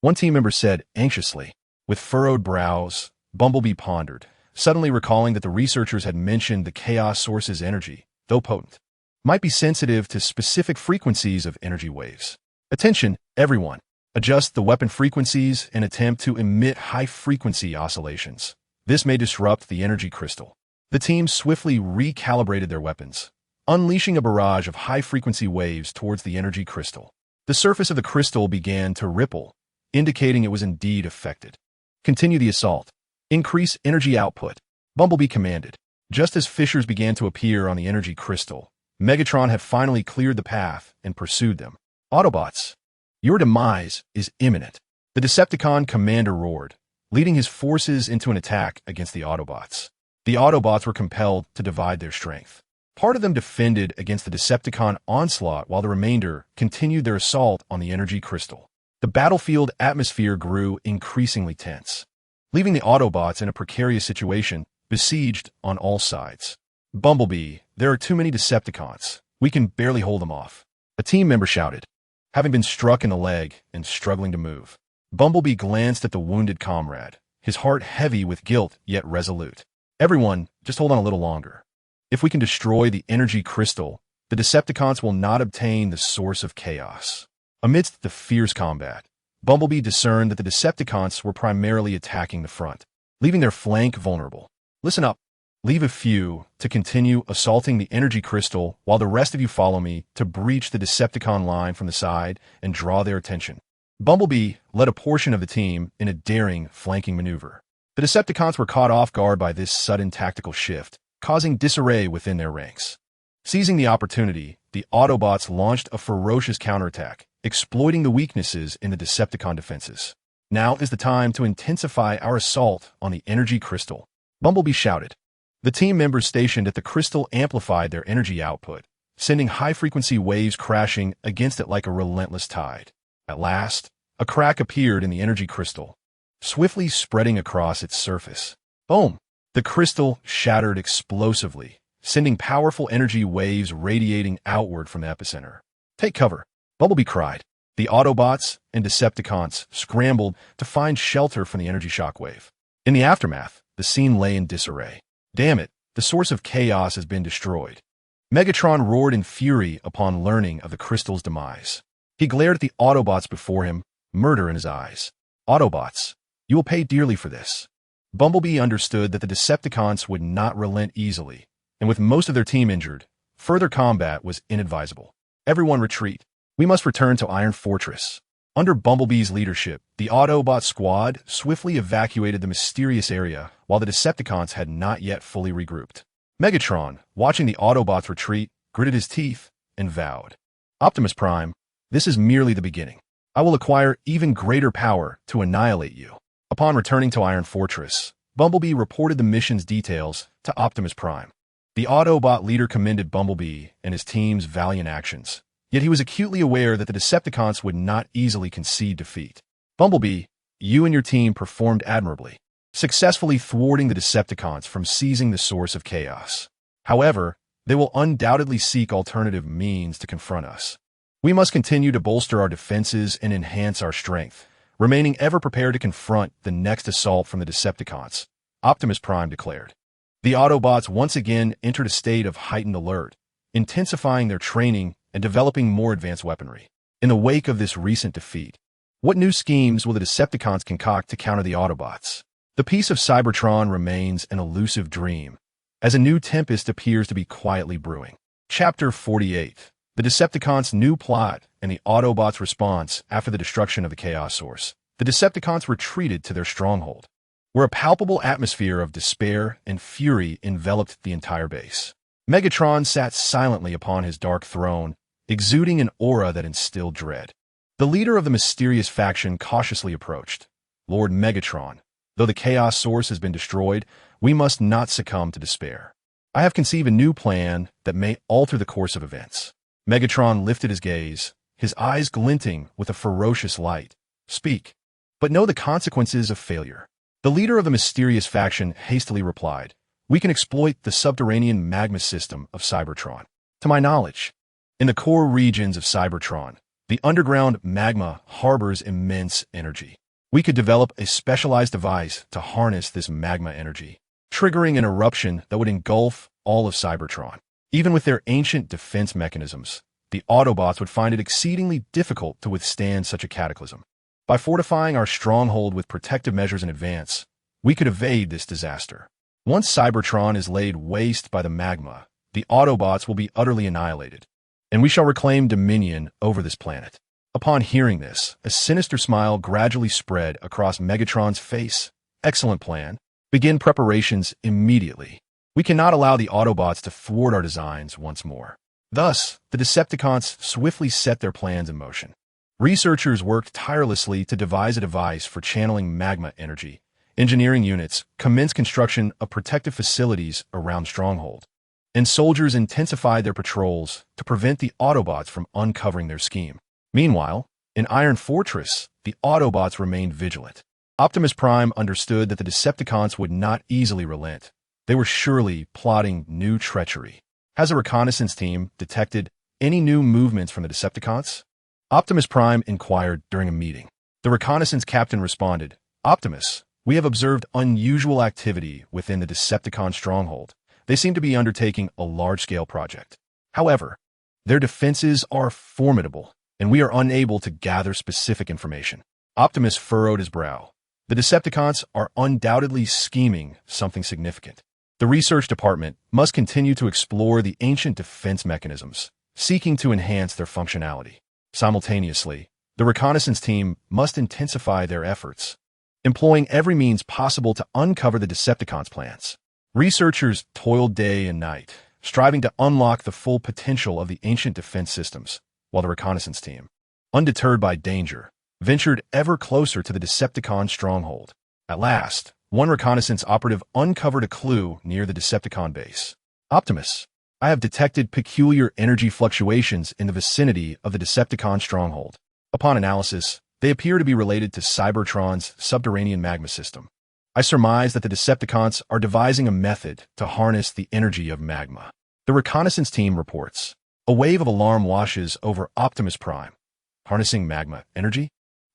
A: One team member said anxiously. With furrowed brows, Bumblebee pondered, suddenly recalling that the researchers had mentioned the Chaos Source's energy, though potent, might be sensitive to specific frequencies of energy waves. Attention, everyone. Adjust the weapon frequencies and attempt to emit high-frequency oscillations. This may disrupt the energy crystal. The team swiftly recalibrated their weapons, unleashing a barrage of high-frequency waves towards the energy crystal. The surface of the crystal began to ripple, indicating it was indeed affected. Continue the assault. Increase energy output, Bumblebee commanded. Just as fissures began to appear on the energy crystal, Megatron had finally cleared the path and pursued them. Autobots, your demise is imminent, the Decepticon commander roared, leading his forces into an attack against the Autobots. The Autobots were compelled to divide their strength. Part of them defended against the Decepticon onslaught while the remainder continued their assault on the energy crystal. The battlefield atmosphere grew increasingly tense, leaving the Autobots in a precarious situation, besieged on all sides. Bumblebee, there are too many Decepticons. We can barely hold them off, a team member shouted, having been struck in the leg and struggling to move. Bumblebee glanced at the wounded comrade, his heart heavy with guilt yet resolute. Everyone, just hold on a little longer. If we can destroy the energy crystal, the Decepticons will not obtain the source of chaos. Amidst the fierce combat, Bumblebee discerned that the Decepticons were primarily attacking the front, leaving their flank vulnerable. Listen up. Leave a few to continue assaulting the energy crystal while the rest of you follow me to breach the Decepticon line from the side and draw their attention. Bumblebee led a portion of the team in a daring flanking maneuver. The Decepticons were caught off guard by this sudden tactical shift, causing disarray within their ranks. Seizing the opportunity, the Autobots launched a ferocious counterattack, exploiting the weaknesses in the Decepticon defenses. Now is the time to intensify our assault on the energy crystal, Bumblebee shouted. The team members stationed at the crystal amplified their energy output, sending high-frequency waves crashing against it like a relentless tide. At last, a crack appeared in the energy crystal, swiftly spreading across its surface. Boom! The crystal shattered explosively, sending powerful energy waves radiating outward from the epicenter. Take cover, Bumblebee cried. The Autobots and Decepticons scrambled to find shelter from the energy shockwave. In the aftermath, the scene lay in disarray. Damn it, the source of chaos has been destroyed. Megatron roared in fury upon learning of the crystal's demise. He glared at the Autobots before him, murder in his eyes. Autobots, you will pay dearly for this. Bumblebee understood that the Decepticons would not relent easily, and with most of their team injured, further combat was inadvisable. Everyone retreat. We must return to Iron Fortress. Under Bumblebee's leadership, the Autobot squad swiftly evacuated the mysterious area while the Decepticons had not yet fully regrouped. Megatron, watching the Autobots retreat, gritted his teeth and vowed, Optimus Prime, this is merely the beginning. I will acquire even greater power to annihilate you. Upon returning to Iron Fortress, Bumblebee reported the mission's details to Optimus Prime. The Autobot leader commended Bumblebee and his team's valiant actions, yet he was acutely aware that the Decepticons would not easily concede defeat. Bumblebee, you and your team performed admirably, successfully thwarting the Decepticons from seizing the source of chaos. However, they will undoubtedly seek alternative means to confront us. We must continue to bolster our defenses and enhance our strength, remaining ever prepared to confront the next assault from the Decepticons, Optimus Prime declared. The Autobots once again entered a state of heightened alert, intensifying their training and developing more advanced weaponry. In the wake of this recent defeat, what new schemes will the Decepticons concoct to counter the Autobots? The peace of Cybertron remains an elusive dream, as a new tempest appears to be quietly brewing. Chapter 48. The Decepticons' new plot and the Autobots' response after the destruction of the Chaos Source. the Decepticons retreated to their stronghold, where a palpable atmosphere of despair and fury enveloped the entire base. Megatron sat silently upon his dark throne, exuding an aura that instilled dread. The leader of the mysterious faction cautiously approached. Lord Megatron, though the chaos source has been destroyed, we must not succumb to despair. I have conceived a new plan that may alter the course of events. Megatron lifted his gaze, his eyes glinting with a ferocious light. Speak, but know the consequences of failure. The leader of the mysterious faction hastily replied, we can exploit the subterranean magma system of Cybertron. To my knowledge, in the core regions of Cybertron, the underground magma harbors immense energy. We could develop a specialized device to harness this magma energy, triggering an eruption that would engulf all of Cybertron. Even with their ancient defense mechanisms, the Autobots would find it exceedingly difficult to withstand such a cataclysm. By fortifying our stronghold with protective measures in advance, we could evade this disaster. Once Cybertron is laid waste by the magma, the Autobots will be utterly annihilated, and we shall reclaim dominion over this planet. Upon hearing this, a sinister smile gradually spread across Megatron's face. Excellent plan. Begin preparations immediately. We cannot allow the Autobots to thwart our designs once more. Thus, the Decepticons swiftly set their plans in motion. Researchers worked tirelessly to devise a device for channeling magma energy. Engineering units commenced construction of protective facilities around Stronghold, and soldiers intensified their patrols to prevent the Autobots from uncovering their scheme. Meanwhile, in Iron Fortress, the Autobots remained vigilant. Optimus Prime understood that the Decepticons would not easily relent. They were surely plotting new treachery. Has a reconnaissance team detected any new movements from the Decepticons? Optimus Prime inquired during a meeting. The reconnaissance captain responded, Optimus, we have observed unusual activity within the Decepticon stronghold. They seem to be undertaking a large-scale project. However, their defenses are formidable, and we are unable to gather specific information. Optimus furrowed his brow. The Decepticons are undoubtedly scheming something significant. The research department must continue to explore the ancient defense mechanisms, seeking to enhance their functionality. Simultaneously, the reconnaissance team must intensify their efforts, employing every means possible to uncover the Decepticons' plans. Researchers toiled day and night, striving to unlock the full potential of the ancient defense systems, while the reconnaissance team, undeterred by danger, ventured ever closer to the Decepticon stronghold. At last, one reconnaissance operative uncovered a clue near the Decepticon base. Optimus, I have detected peculiar energy fluctuations in the vicinity of the Decepticon stronghold. Upon analysis, they appear to be related to Cybertron's subterranean magma system. I surmise that the Decepticons are devising a method to harness the energy of magma. The reconnaissance team reports. A wave of alarm washes over Optimus Prime. Harnessing magma energy?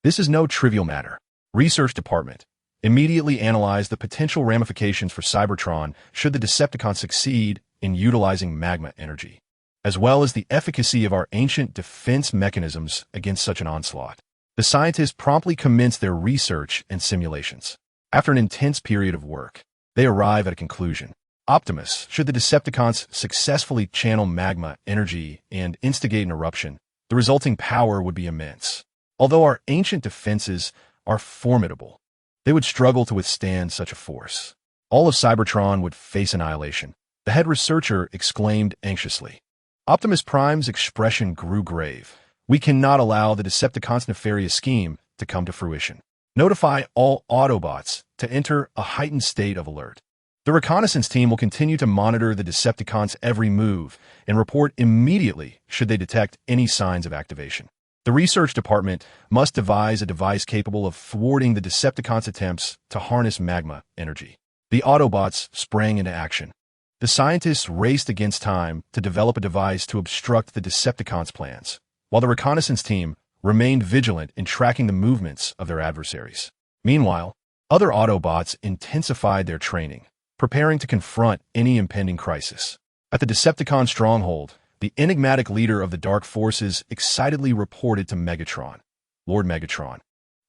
A: This is no trivial matter. Research Department immediately analyzed the potential ramifications for Cybertron should the Decepticons succeed in utilizing magma energy, as well as the efficacy of our ancient defense mechanisms against such an onslaught. The scientists promptly commenced their research and simulations. After an intense period of work, they arrive at a conclusion. Optimus, should the Decepticons successfully channel magma energy and instigate an eruption, the resulting power would be immense. Although our ancient defenses are formidable, they would struggle to withstand such a force. All of Cybertron would face annihilation. The head researcher exclaimed anxiously. Optimus Prime's expression grew grave. We cannot allow the Decepticons' nefarious scheme to come to fruition. Notify all Autobots to enter a heightened state of alert. The reconnaissance team will continue to monitor the Decepticons' every move and report immediately should they detect any signs of activation. The research department must devise a device capable of thwarting the Decepticons' attempts to harness magma energy. The Autobots sprang into action. The scientists raced against time to develop a device to obstruct the Decepticons' plans, while the reconnaissance team remained vigilant in tracking the movements of their adversaries. Meanwhile, other Autobots intensified their training, preparing to confront any impending crisis. At the Decepticon stronghold, the enigmatic leader of the Dark Forces excitedly reported to Megatron, Lord Megatron.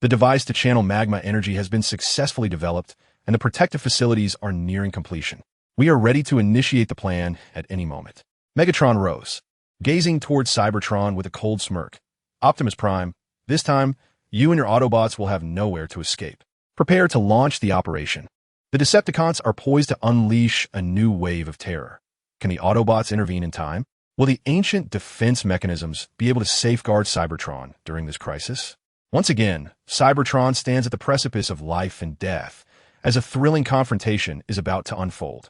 A: The device to channel magma energy has been successfully developed, and the protective facilities are nearing completion. We are ready to initiate the plan at any moment. Megatron rose, gazing towards Cybertron with a cold smirk. Optimus Prime, this time, You and your Autobots will have nowhere to escape. Prepare to launch the operation. The Decepticons are poised to unleash a new wave of terror. Can the Autobots intervene in time? Will the ancient defense mechanisms be able to safeguard Cybertron during this crisis? Once again, Cybertron stands at the precipice of life and death as a thrilling confrontation is about to unfold.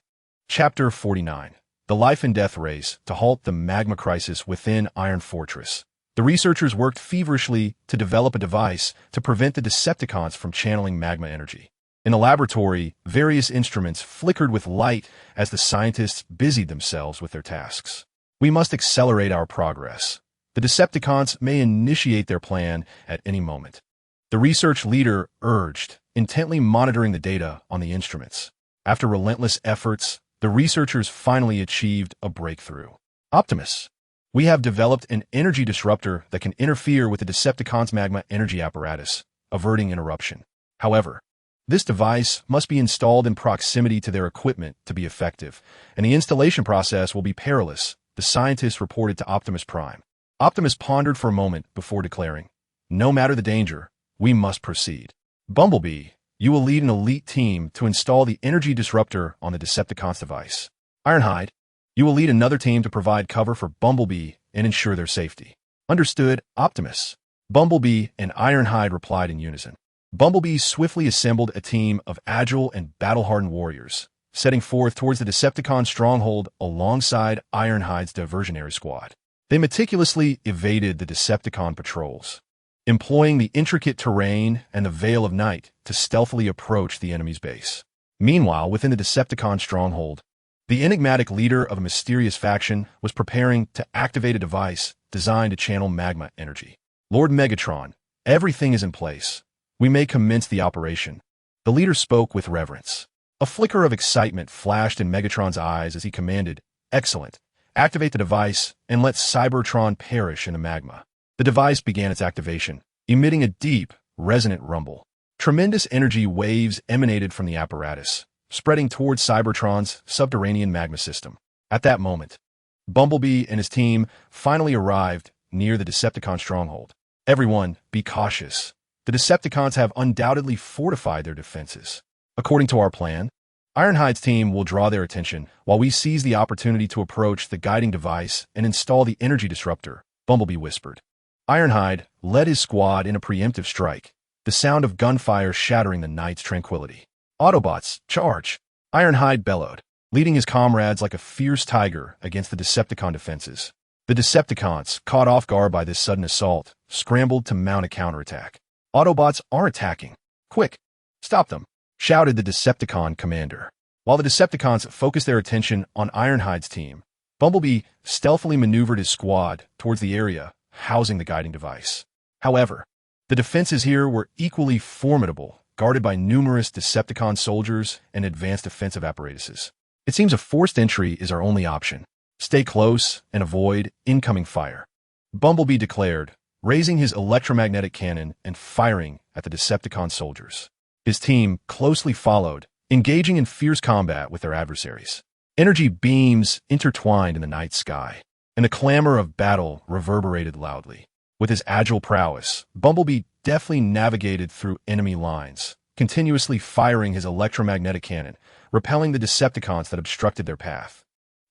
A: Chapter 49. The life and death race to halt the magma crisis within Iron Fortress. The researchers worked feverishly to develop a device to prevent the Decepticons from channeling magma energy. In the laboratory, various instruments flickered with light as the scientists busied themselves with their tasks. We must accelerate our progress. The Decepticons may initiate their plan at any moment. The research leader urged, intently monitoring the data on the instruments. After relentless efforts, the researchers finally achieved a breakthrough. Optimus, we have developed an energy disruptor that can interfere with the Decepticons' magma energy apparatus, averting interruption. However, this device must be installed in proximity to their equipment to be effective, and the installation process will be perilous, the scientists reported to Optimus Prime. Optimus pondered for a moment before declaring, "No matter the danger, we must proceed." Bumblebee, you will lead an elite team to install the energy disruptor on the Decepticons' device. Ironhide, you will lead another team to provide cover for Bumblebee and ensure their safety. Understood, Optimus. Bumblebee and Ironhide replied in unison. Bumblebee swiftly assembled a team of agile and battle-hardened warriors, setting forth towards the Decepticon stronghold alongside Ironhide's diversionary squad. They meticulously evaded the Decepticon patrols, employing the intricate terrain and the veil of night to stealthily approach the enemy's base. Meanwhile, within the Decepticon stronghold, the enigmatic leader of a mysterious faction was preparing to activate a device designed to channel magma energy. Lord Megatron, everything is in place. We may commence the operation. The leader spoke with reverence. A flicker of excitement flashed in Megatron's eyes as he commanded, "Excellent. Activate the device and let Cybertron perish in the magma." The device began its activation, emitting a deep, resonant rumble. Tremendous energy waves emanated from the apparatus, spreading towards Cybertron's subterranean magma system. At that moment, Bumblebee and his team finally arrived near the Decepticon stronghold. "Everyone, be cautious. The Decepticons have undoubtedly fortified their defenses. According to our plan, Ironhide's team will draw their attention while we seize the opportunity to approach the guiding device and install the energy disruptor," Bumblebee whispered. Ironhide led his squad in a preemptive strike, the sound of gunfire shattering the night's tranquility. "Autobots, charge!" Ironhide bellowed, leading his comrades like a fierce tiger against the Decepticon defenses. The Decepticons, caught off guard by this sudden assault, scrambled to mount a counterattack. "Autobots are attacking. Quick, stop them!" shouted the Decepticon commander. While the Decepticons focused their attention on Ironhide's team, Bumblebee stealthily maneuvered his squad towards the area housing the guiding device. However, the defenses here were equally formidable, guarded by numerous Decepticon soldiers and advanced defensive apparatuses. "It seems a forced entry is our only option. Stay close and avoid incoming fire," Bumblebee declared, raising his electromagnetic cannon and firing at the Decepticon soldiers. His team closely followed, engaging in fierce combat with their adversaries. Energy beams intertwined in the night sky, and the clamor of battle reverberated loudly. With his agile prowess, Bumblebee deftly navigated through enemy lines, continuously firing his electromagnetic cannon, repelling the Decepticons that obstructed their path.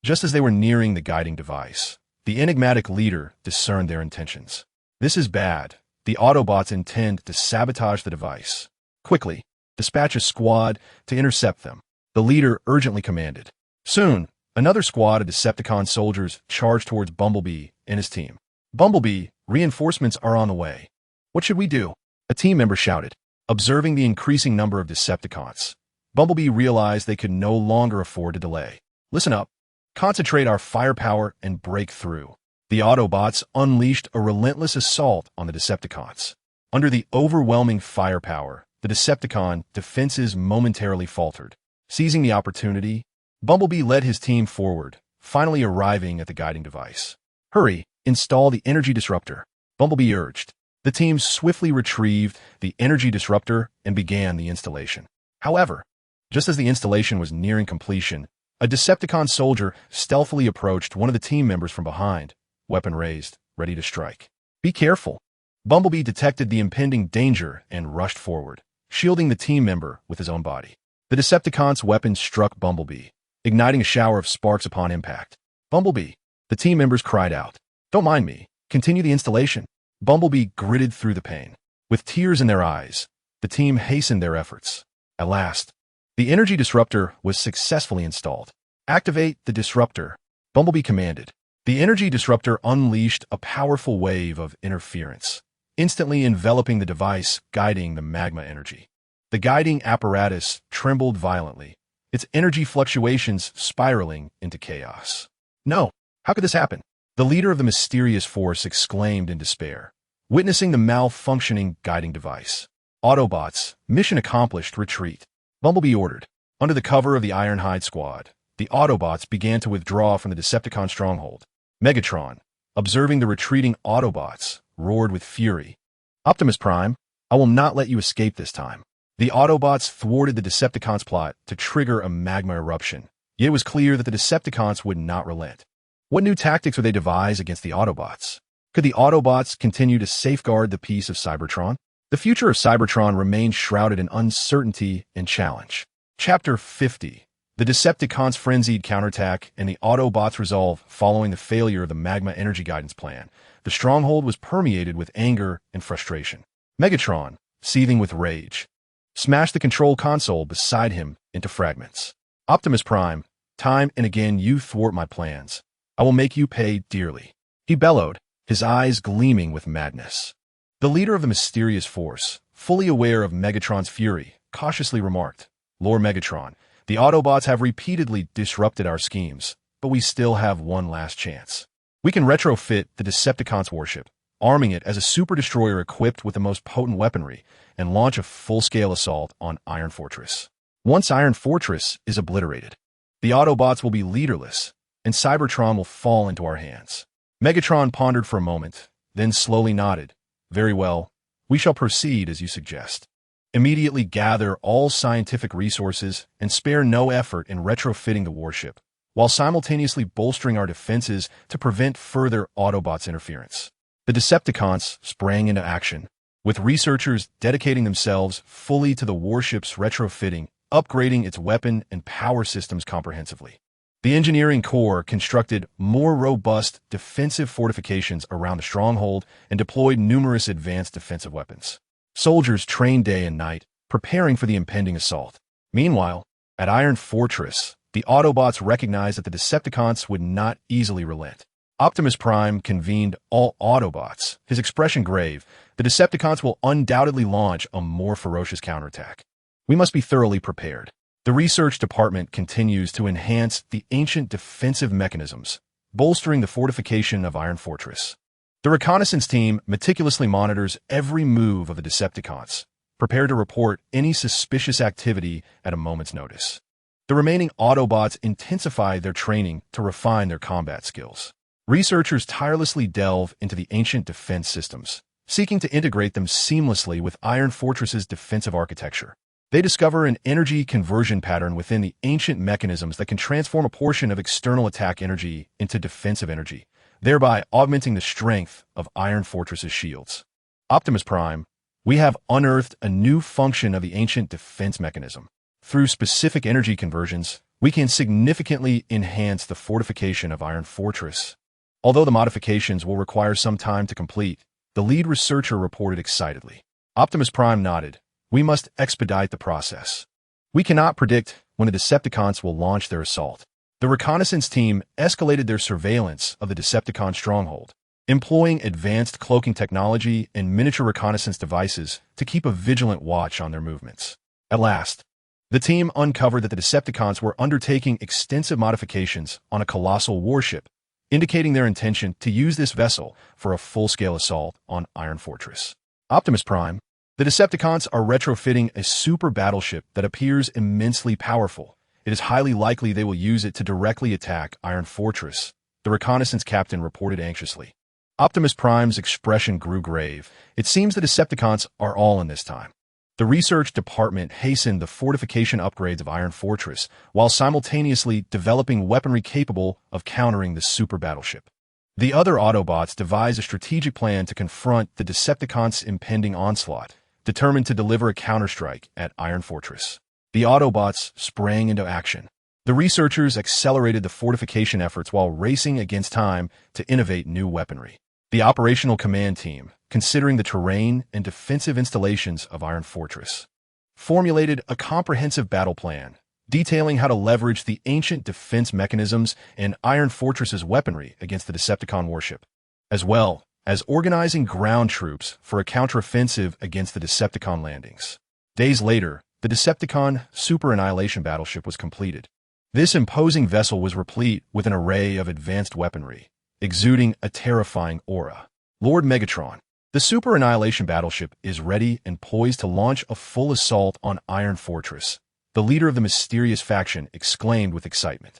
A: Just as they were nearing the guiding device, the enigmatic leader discerned their intentions. "This is bad. The Autobots intend to sabotage the device. Quickly, dispatch a squad to intercept them," the leader urgently commanded. Soon, another squad of Decepticon soldiers charged towards Bumblebee and his team. "Bumblebee, reinforcements are on the way. What should we do?" a team member shouted. Observing the increasing number of Decepticons, Bumblebee realized they could no longer afford to delay. "Listen up. Concentrate our firepower and break through." The Autobots unleashed a relentless assault on the Decepticons. Under the overwhelming firepower, the Decepticon defenses momentarily faltered. Seizing the opportunity, Bumblebee led his team forward, finally arriving at the guiding device. "Hurry, install the energy disruptor," Bumblebee urged. The team swiftly retrieved the energy disruptor and began the installation. However, just as the installation was nearing completion, a Decepticon soldier stealthily approached one of the team members from behind, weapon raised, ready to strike. "Be careful," Bumblebee detected the impending danger and rushed forward, shielding the team member with his own body. The Decepticons' weapon struck Bumblebee, igniting a shower of sparks upon impact. "Bumblebee!" The team members cried out. "Don't mind me. Continue the installation." Bumblebee gritted through the pain. With tears in their eyes, the team hastened their efforts. At last, the energy disruptor was successfully installed. "Activate the disruptor," Bumblebee commanded. The energy disruptor unleashed a powerful wave of interference, instantly enveloping the device, guiding the magma energy. The guiding apparatus trembled violently, its energy fluctuations spiraling into chaos. "No! How could this happen?" The leader of the mysterious force exclaimed in despair, witnessing the malfunctioning guiding device. "Autobots, mission accomplished, retreat," Bumblebee ordered. Under the cover of the Ironhide squad, the Autobots began to withdraw from the Decepticon stronghold. Megatron, observing the retreating Autobots, roared with fury. "Optimus Prime, I will not let you escape this time." The Autobots thwarted the Decepticons' plot to trigger a magma eruption, yet it was clear that the Decepticons would not relent. What new tactics would they devise against the Autobots? Could the Autobots continue to safeguard the peace of Cybertron? The future of Cybertron remains shrouded in uncertainty and challenge. Chapter 50. The Decepticons' frenzied counterattack and the Autobots' resolve following the failure of the Magma Energy Guidance Plan. The stronghold was permeated with anger and frustration. Megatron, seething with rage, smashed the control console beside him into fragments. "Optimus Prime, time and again you thwart my plans. I will make you pay dearly," he bellowed, his eyes gleaming with madness. The leader of the mysterious force, fully aware of Megatron's fury, cautiously remarked, "Lord Megatron, the Autobots have repeatedly disrupted our schemes, but we still have one last chance. We can retrofit the Decepticons' warship, arming it as a super destroyer equipped with the most potent weaponry, and launch a full-scale assault on Iron Fortress. Once Iron Fortress is obliterated, the Autobots will be leaderless, and Cybertron will fall into our hands." Megatron pondered for a moment, then slowly nodded. "Very well, we shall proceed as you suggest. Immediately gather all scientific resources and spare no effort in retrofitting the warship, while simultaneously bolstering our defenses to prevent further Autobots' interference." The Decepticons sprang into action, with researchers dedicating themselves fully to the warship's retrofitting, upgrading its weapon and power systems comprehensively. The engineering corps constructed more robust defensive fortifications around the stronghold and deployed numerous advanced defensive weapons. Soldiers trained day and night, preparing for the impending assault. Meanwhile, at Iron Fortress, the Autobots recognized that the Decepticons would not easily relent. Optimus Prime convened all Autobots, his expression grave. "The Decepticons will undoubtedly launch a more ferocious counterattack. We must be thoroughly prepared." The research department continues to enhance the ancient defensive mechanisms, bolstering the fortification of Iron Fortress. The reconnaissance team meticulously monitors every move of the Decepticons, prepared to report any suspicious activity at a moment's notice. The remaining Autobots intensify their training to refine their combat skills. Researchers tirelessly delve into the ancient defense systems, seeking to integrate them seamlessly with Iron Fortress's defensive architecture. They discover an energy conversion pattern within the ancient mechanisms that can transform a portion of external attack energy into defensive energy, thereby augmenting the strength of Iron Fortress's shields. "Optimus Prime, we have unearthed a new function of the ancient defense mechanism. Through specific energy conversions, we can significantly enhance the fortification of Iron Fortress. Although the modifications will require some time to complete," the lead researcher reported excitedly. Optimus Prime nodded. "We must expedite the process. We cannot predict when the Decepticons will launch their assault." The reconnaissance team escalated their surveillance of the Decepticon stronghold, employing advanced cloaking technology and miniature reconnaissance devices to keep a vigilant watch on their movements. At last, the team uncovered that the Decepticons were undertaking extensive modifications on a colossal warship, indicating their intention to use this vessel for a full-scale assault on Iron Fortress. "Optimus Prime, the Decepticons are retrofitting a super battleship that appears immensely powerful. It is highly likely they will use it to directly attack Iron Fortress," the reconnaissance captain reported anxiously. Optimus Prime's expression grew grave. "It seems the Decepticons are all in this time." The research department hastened the fortification upgrades of Iron Fortress, while simultaneously developing weaponry capable of countering the super battleship. The other Autobots devise a strategic plan to confront the Decepticons' impending onslaught, determined to deliver a counterstrike at Iron Fortress. The Autobots sprang into action. The researchers accelerated the fortification efforts while racing against time to innovate new weaponry. The operational command team, considering the terrain and defensive installations of Iron Fortress, formulated a comprehensive battle plan, detailing how to leverage the ancient defense mechanisms and Iron Fortress's weaponry against the Decepticon warship, as well as organizing ground troops for a counteroffensive against the Decepticon landings. Days later, the Decepticon Super Annihilation battleship was completed. This imposing vessel was replete with an array of advanced weaponry, exuding a terrifying aura. Lord Megatron, the Super Annihilation battleship, is ready and poised to launch a full assault on Iron Fortress, the leader of the mysterious faction exclaimed with excitement.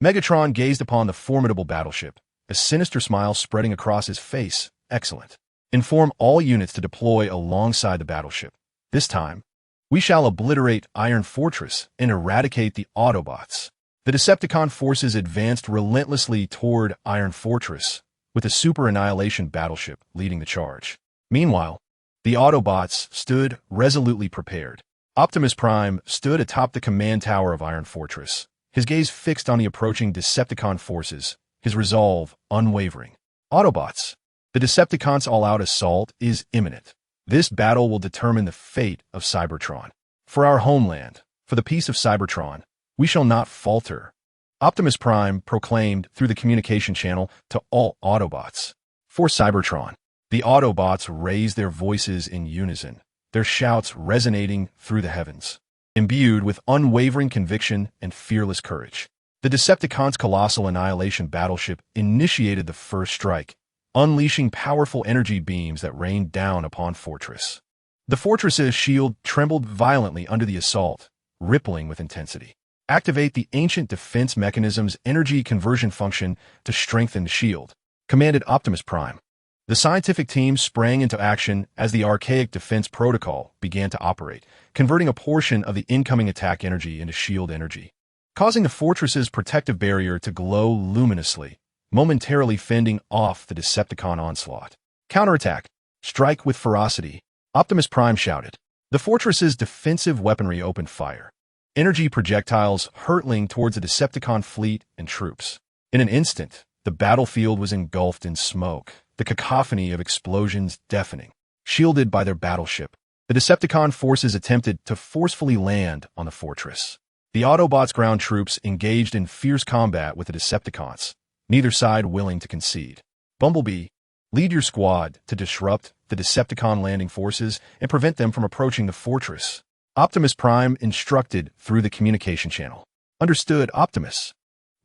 A: Megatron gazed upon the formidable battleship, a sinister smile spreading across his face. Excellent. Inform all units to deploy alongside the battleship. This time, we shall obliterate Iron Fortress and eradicate the Autobots. The Decepticon forces advanced relentlessly toward Iron Fortress, with the Super Annihilation battleship leading the charge. Meanwhile, the Autobots stood resolutely prepared. Optimus Prime stood atop the command tower of Iron Fortress, his gaze fixed on the approaching Decepticon forces, his resolve unwavering. Autobots, the Decepticons' all-out assault is imminent. This battle will determine the fate of Cybertron. For our homeland, for the peace of Cybertron, we shall not falter. Optimus Prime proclaimed through the communication channel to all Autobots. For Cybertron, the Autobots raised their voices in unison, their shouts resonating through the heavens. Imbued with unwavering conviction and fearless courage, the Decepticons' colossal annihilation battleship initiated the first strike, unleashing powerful energy beams that rained down upon Fortress. The fortress's shield trembled violently under the assault, rippling with intensity. Activate the ancient defense mechanism's energy conversion function to strengthen the shield, commanded Optimus Prime. The scientific team sprang into action as the archaic defense protocol began to operate, converting a portion of the incoming attack energy into shield energy, causing the fortress's protective barrier to glow luminously, momentarily fending off the Decepticon onslaught. Counterattack! Strike with ferocity! Optimus Prime shouted. The fortress's defensive weaponry opened fire, energy projectiles hurtling towards the Decepticon fleet and troops. In an instant, the battlefield was engulfed in smoke, the cacophony of explosions deafening. Shielded by their battleship, the Decepticon forces attempted to forcefully land on the fortress. The Autobots' ground troops engaged in fierce combat with the Decepticons, neither side willing to concede. Bumblebee, lead your squad to disrupt the Decepticon landing forces and prevent them from approaching the fortress. Optimus Prime instructed through the communication channel. Understood, Optimus.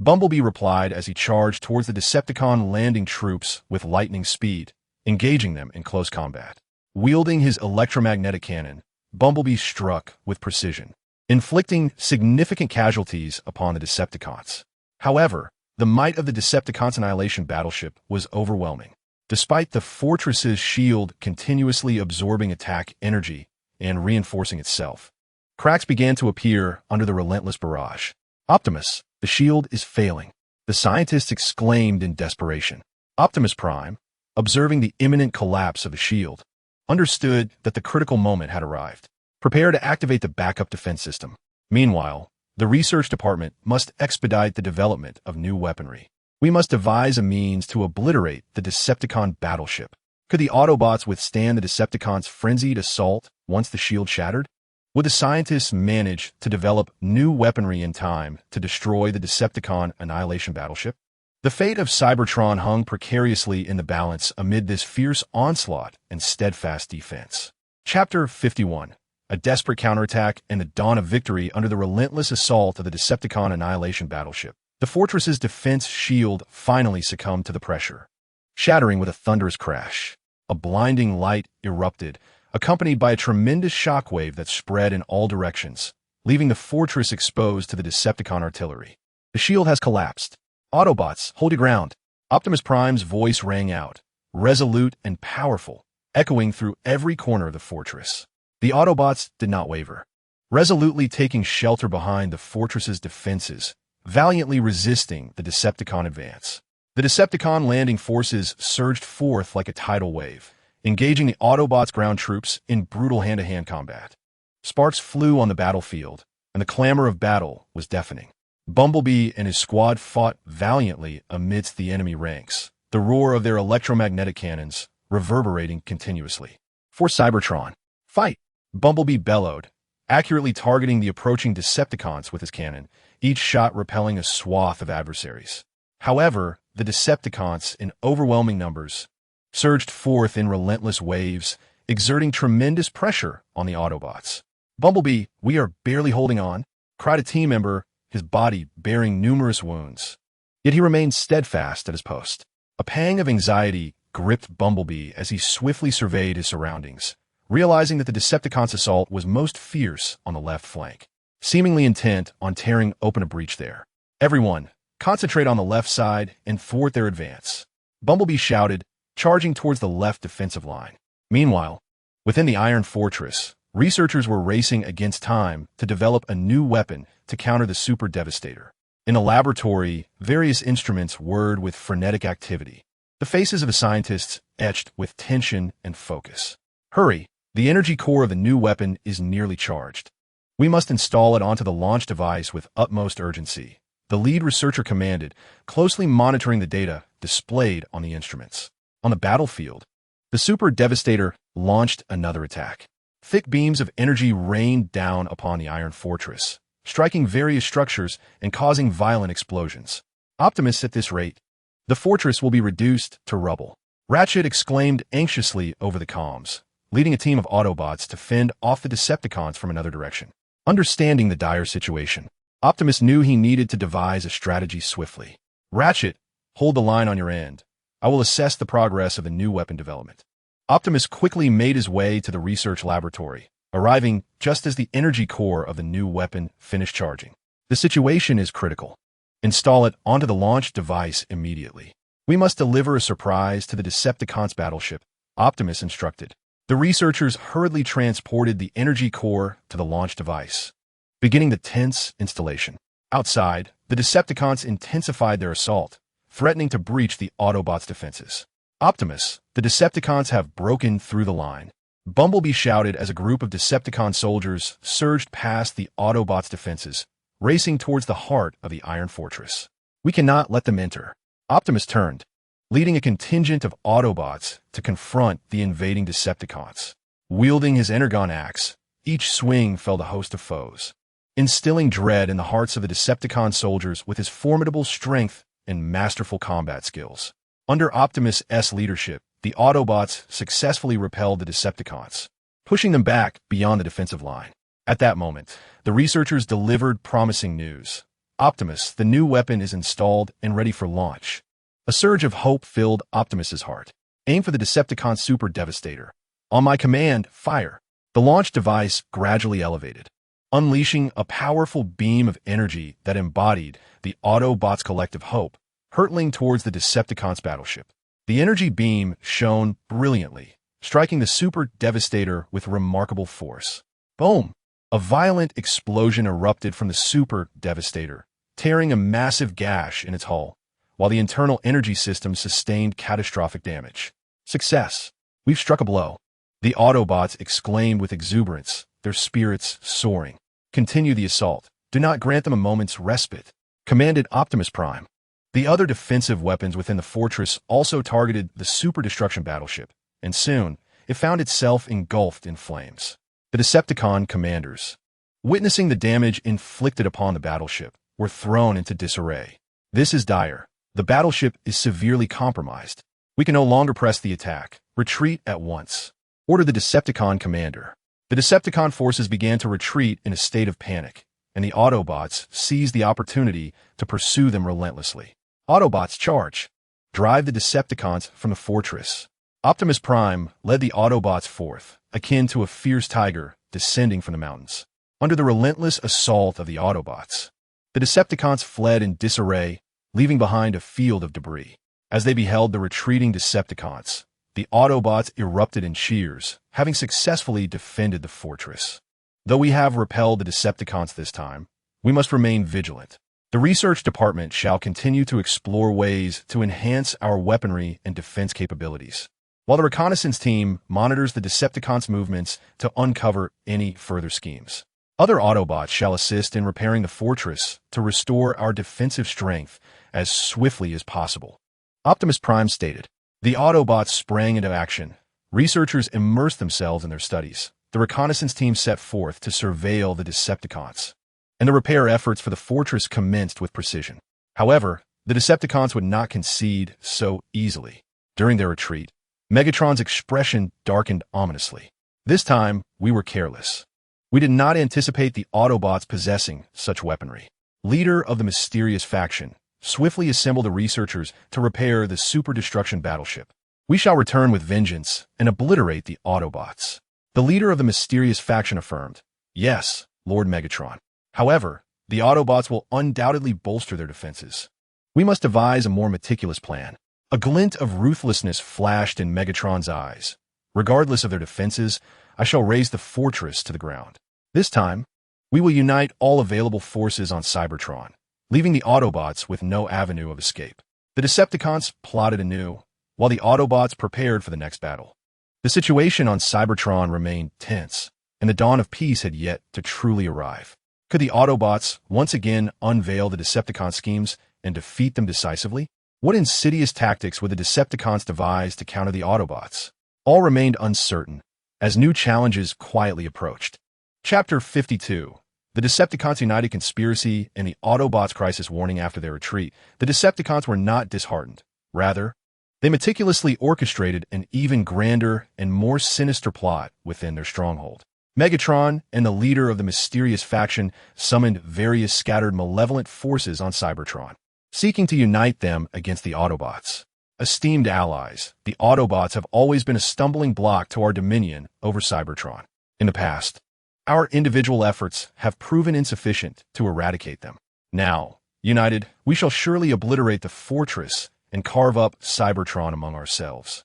A: Bumblebee replied as he charged towards the Decepticon landing troops with lightning speed, engaging them in close combat. Wielding his electromagnetic cannon, Bumblebee struck with precision, inflicting significant casualties upon the Decepticons. However, the might of the Decepticons' annihilation battleship was overwhelming. Despite the fortress's shield continuously absorbing attack energy and reinforcing itself, cracks began to appear under the relentless barrage. Optimus, the shield is failing, the scientists exclaimed in desperation. Optimus Prime, observing the imminent collapse of the shield, understood that the critical moment had arrived. Prepare to activate the backup defense system. Meanwhile, the research department must expedite the development of new weaponry. We must devise a means to obliterate the Decepticon battleship. Could the Autobots withstand the Decepticons' frenzied assault once the shield shattered? Would the scientists manage to develop new weaponry in time to destroy the Decepticon annihilation battleship? The fate of Cybertron hung precariously in the balance amid this fierce onslaught and steadfast defense. Chapter 51. A desperate counterattack and the dawn of victory under the relentless assault of the Decepticon annihilation battleship. The fortress's defense shield finally succumbed to the pressure, shattering with a thunderous crash. A blinding light erupted, accompanied by a tremendous shockwave that spread in all directions, leaving the fortress exposed to the Decepticon artillery. The shield has collapsed. Autobots, hold your ground. Optimus Prime's voice rang out, resolute and powerful, echoing through every corner of the fortress. The Autobots did not waver, resolutely taking shelter behind the fortress's defenses, valiantly resisting the Decepticon advance. The Decepticon landing forces surged forth like a tidal wave, engaging the Autobots' ground troops in brutal hand-to-hand combat. Sparks flew on the battlefield, and the clamor of battle was deafening. Bumblebee and his squad fought valiantly amidst the enemy ranks, the roar of their electromagnetic cannons reverberating continuously. For Cybertron, fight! Bumblebee bellowed, accurately targeting the approaching Decepticons with his cannon, each shot repelling a swath of adversaries. However, the Decepticons, in overwhelming numbers, surged forth in relentless waves, exerting tremendous pressure on the Autobots. "Bumblebee, we are barely holding on," cried a team member, his body bearing numerous wounds. Yet he remained steadfast at his post. A pang of anxiety gripped Bumblebee as he swiftly surveyed his surroundings, realizing that the Decepticons' assault was most fierce on the left flank, seemingly intent on tearing open a breach there. "Everyone, concentrate on the left side and thwart their advance," Bumblebee shouted, charging towards the left defensive line. Meanwhile, within the Iron Fortress, researchers were racing against time to develop a new weapon to counter the Super Devastator. In the laboratory, various instruments whirred with frenetic activity, the faces of the scientists etched with tension and focus. "Hurry! The energy core of the new weapon is nearly charged. We must install it onto the launch device with utmost urgency," the lead researcher commanded, closely monitoring the data displayed on the instruments. On the battlefield, the Super Devastator launched another attack. Thick beams of energy rained down upon the Iron Fortress, striking various structures and causing violent explosions. "Optimus, at this rate, the fortress will be reduced to rubble," Ratchet exclaimed anxiously over the comms, leading a team of Autobots to fend off the Decepticons from another direction. Understanding the dire situation, Optimus knew he needed to devise a strategy swiftly. "Ratchet, hold the line on your end. I will assess the progress of the new weapon development." Optimus quickly made his way to the research laboratory, arriving just as the energy core of the new weapon finished charging. "The situation is critical. Install it onto the launch device immediately. We must deliver a surprise to the Decepticons' battleship," Optimus instructed. The researchers hurriedly transported the energy core to the launch device, beginning the tense installation. Outside, the Decepticons intensified their assault, threatening to breach the Autobots' defenses. "Optimus, the Decepticons have broken through the line," Bumblebee shouted as a group of Decepticon soldiers surged past the Autobots' defenses, racing towards the heart of the Iron Fortress. "We cannot let them enter." Optimus turned, leading a contingent of Autobots to confront the invading Decepticons. Wielding his energon axe, each swing felled a host of foes, instilling dread in the hearts of the Decepticon soldiers with his formidable strength and masterful combat skills. Under Optimus' leadership, the Autobots successfully repelled the Decepticons, pushing them back beyond the defensive line. At that moment, the researchers delivered promising news. "Optimus, the new weapon is installed and ready for launch." A surge of hope filled Optimus's heart. "Aim for the Decepticon Super Devastator. On my command, fire." The launch device gradually elevated, unleashing a powerful beam of energy that embodied the Autobots' collective hope, hurtling towards the Decepticons' battleship. The energy beam shone brilliantly, striking the Super Devastator with remarkable force. Boom! A violent explosion erupted from the Super Devastator, tearing a massive gash in its hull, while the internal energy system sustained catastrophic damage. "Success! We've struck a blow," the Autobots exclaimed with exuberance, their spirits soaring. "Continue the assault. Do not grant them a moment's respite," commanded Optimus Prime. The other defensive weapons within the fortress also targeted the Super Destruction battleship, and soon it found itself engulfed in flames. The Decepticon commanders, witnessing the damage inflicted upon the battleship, were thrown into disarray. "This is dire. The battleship is severely compromised. We can no longer press the attack. Retreat at once," ordered the Decepticon commander. The Decepticon forces began to retreat in a state of panic, and the Autobots seized the opportunity to pursue them relentlessly. "Autobots, charge! Drive the Decepticons from the fortress." Optimus Prime led the Autobots forth, akin to a fierce tiger descending from the mountains. Under the relentless assault of the Autobots, the Decepticons fled in disarray, leaving behind a field of debris. As they beheld the retreating Decepticons, the Autobots erupted in cheers, having successfully defended the fortress. "Though we have repelled the Decepticons this time, we must remain vigilant. The research department shall continue to explore ways to enhance our weaponry and defense capabilities, while the reconnaissance team monitors the Decepticons' movements to uncover any further schemes. Other Autobots shall assist in repairing the fortress to restore our defensive strength as swiftly as possible. Optimus Prime stated. The Autobots sprang into action. Researchers immersed themselves in their studies. The reconnaissance team set forth to surveil the Decepticons, and the repair efforts for the fortress commenced with precision. However, the Decepticons would not concede so easily. During their retreat, Megatron's expression darkened ominously. This time, we were careless. We did not anticipate the Autobots possessing such weaponry. Leader of the mysterious faction swiftly assembled the researchers to repair the super-destruction battleship. We shall return with vengeance and obliterate the Autobots. The leader of the mysterious faction affirmed. Yes, Lord Megatron. However, the Autobots will undoubtedly bolster their defenses. We must devise a more meticulous plan. A glint of ruthlessness flashed in Megatron's eyes. Regardless of their defenses, I shall raise the fortress to the ground. This time, we will unite all available forces on Cybertron, leaving the Autobots with no avenue of escape. The Decepticons plotted anew, while the Autobots prepared for the next battle. The situation on Cybertron remained tense, and the dawn of peace had yet to truly arrive. Could the Autobots once again unveil the Decepticon schemes and defeat them decisively? What insidious tactics would the Decepticons devise to counter the Autobots? All remained uncertain, as new challenges quietly approached. Chapter 52. The Decepticons' United Conspiracy and the Autobots' Crisis Warning. After their retreat, the Decepticons were not disheartened. Rather, they meticulously orchestrated an even grander and more sinister plot within their stronghold. Megatron and the leader of the mysterious faction summoned various scattered malevolent forces on Cybertron, seeking to unite them against the Autobots. Esteemed allies, the Autobots have always been a stumbling block to our dominion over Cybertron. In the past, our individual efforts have proven insufficient to eradicate them. Now, united, we shall surely obliterate the fortress and carve up Cybertron among ourselves.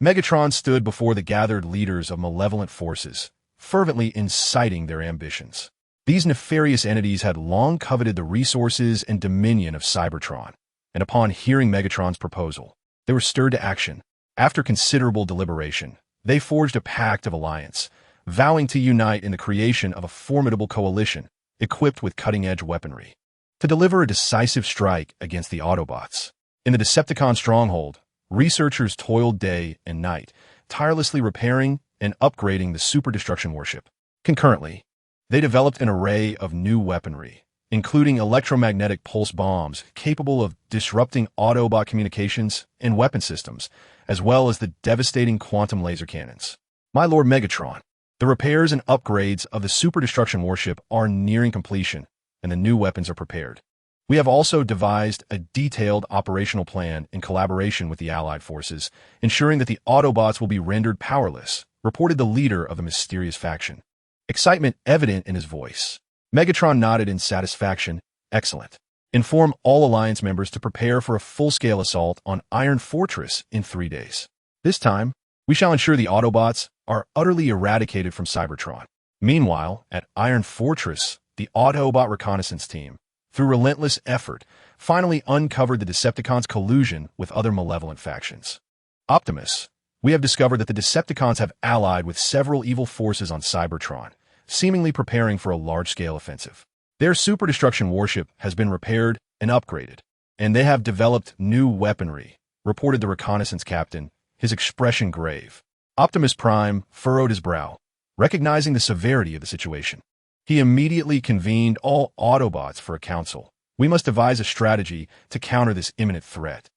A: Megatron stood before the gathered leaders of malevolent forces, fervently inciting their ambitions. These nefarious entities had long coveted the resources and dominion of Cybertron, and upon hearing Megatron's proposal, they were stirred to action. After considerable deliberation, they forged a pact of alliance, vowing to unite in the creation of a formidable coalition equipped with cutting-edge weaponry, to deliver a decisive strike against the Autobots. In the Decepticon stronghold, researchers toiled day and night, tirelessly repairing and upgrading the super-destruction warship. Concurrently, they developed an array of new weaponry, including electromagnetic pulse bombs capable of disrupting Autobot communications and weapon systems, as well as the devastating quantum laser cannons. My Lord Megatron, the repairs and upgrades of the super-destruction warship are nearing completion, and the new weapons are prepared. We have also devised a detailed operational plan in collaboration with the Allied forces, ensuring that the Autobots will be rendered powerless, reported the leader of the mysterious faction. Excitement evident in his voice. Megatron nodded in satisfaction. Excellent. Inform all Alliance members to prepare for a full-scale assault on Iron Fortress in 3 days. This time, we shall ensure the Autobots are utterly eradicated from Cybertron. Meanwhile, at Iron Fortress, the Autobot reconnaissance team, through relentless effort, finally uncovered the Decepticons' collusion with other malevolent factions. Optimus, we have discovered that the Decepticons have allied with several evil forces on Cybertron, seemingly preparing for a large-scale offensive. Their super-destruction warship has been repaired and upgraded, and they have developed new weaponry, reported the reconnaissance captain, his expression grave. Optimus Prime furrowed his brow, recognizing the severity of the situation. He immediately convened all Autobots for a council. We must devise a strategy to counter this imminent threat.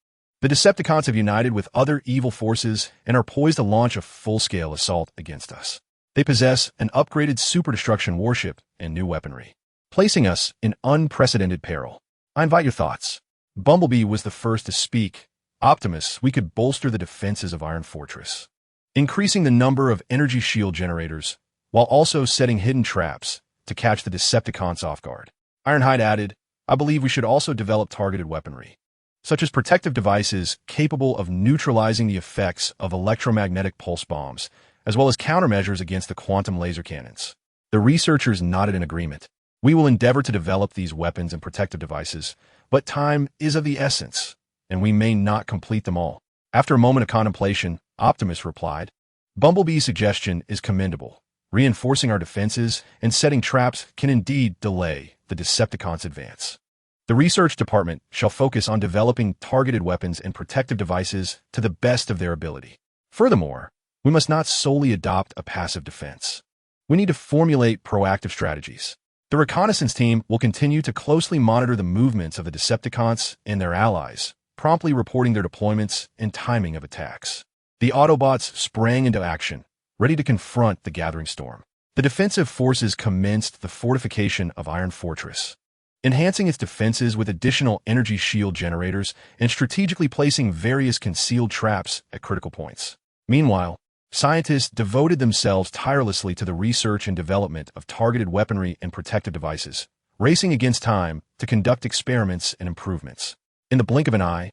A: The Decepticons have united with other evil forces and are poised to launch a full-scale assault against us. They possess an upgraded super-destruction warship and new weaponry, placing us in unprecedented peril. I invite your thoughts. Bumblebee was the first to speak. Optimus, we could bolster the defenses of Iron Fortress, increasing the number of energy shield generators, while also setting hidden traps to catch the Decepticons off guard. Ironhide added, I believe we should also develop targeted weaponry, such as protective devices capable of neutralizing the effects of electromagnetic pulse bombs, as well as countermeasures against the quantum laser cannons. The researchers nodded in agreement. We will endeavor to develop these weapons and protective devices, but time is of the essence, and we may not complete them all. After a moment of contemplation, Optimus replied, Bumblebee's suggestion is commendable. Reinforcing our defenses and setting traps can indeed delay the Decepticons' advance. The research department shall focus on developing targeted weapons and protective devices to the best of their ability. Furthermore, we must not solely adopt a passive defense. We need to formulate proactive strategies. The reconnaissance team will continue to closely monitor the movements of the Decepticons and their allies, promptly reporting their deployments and timing of attacks. The Autobots sprang into action, ready to confront the gathering storm. The defensive forces commenced the fortification of Iron Fortress, enhancing its defenses with additional energy shield generators and strategically placing various concealed traps at critical points. Meanwhile, scientists devoted themselves tirelessly to the research and development of targeted weaponry and protective devices, racing against time to conduct experiments and improvements. In the blink of an eye,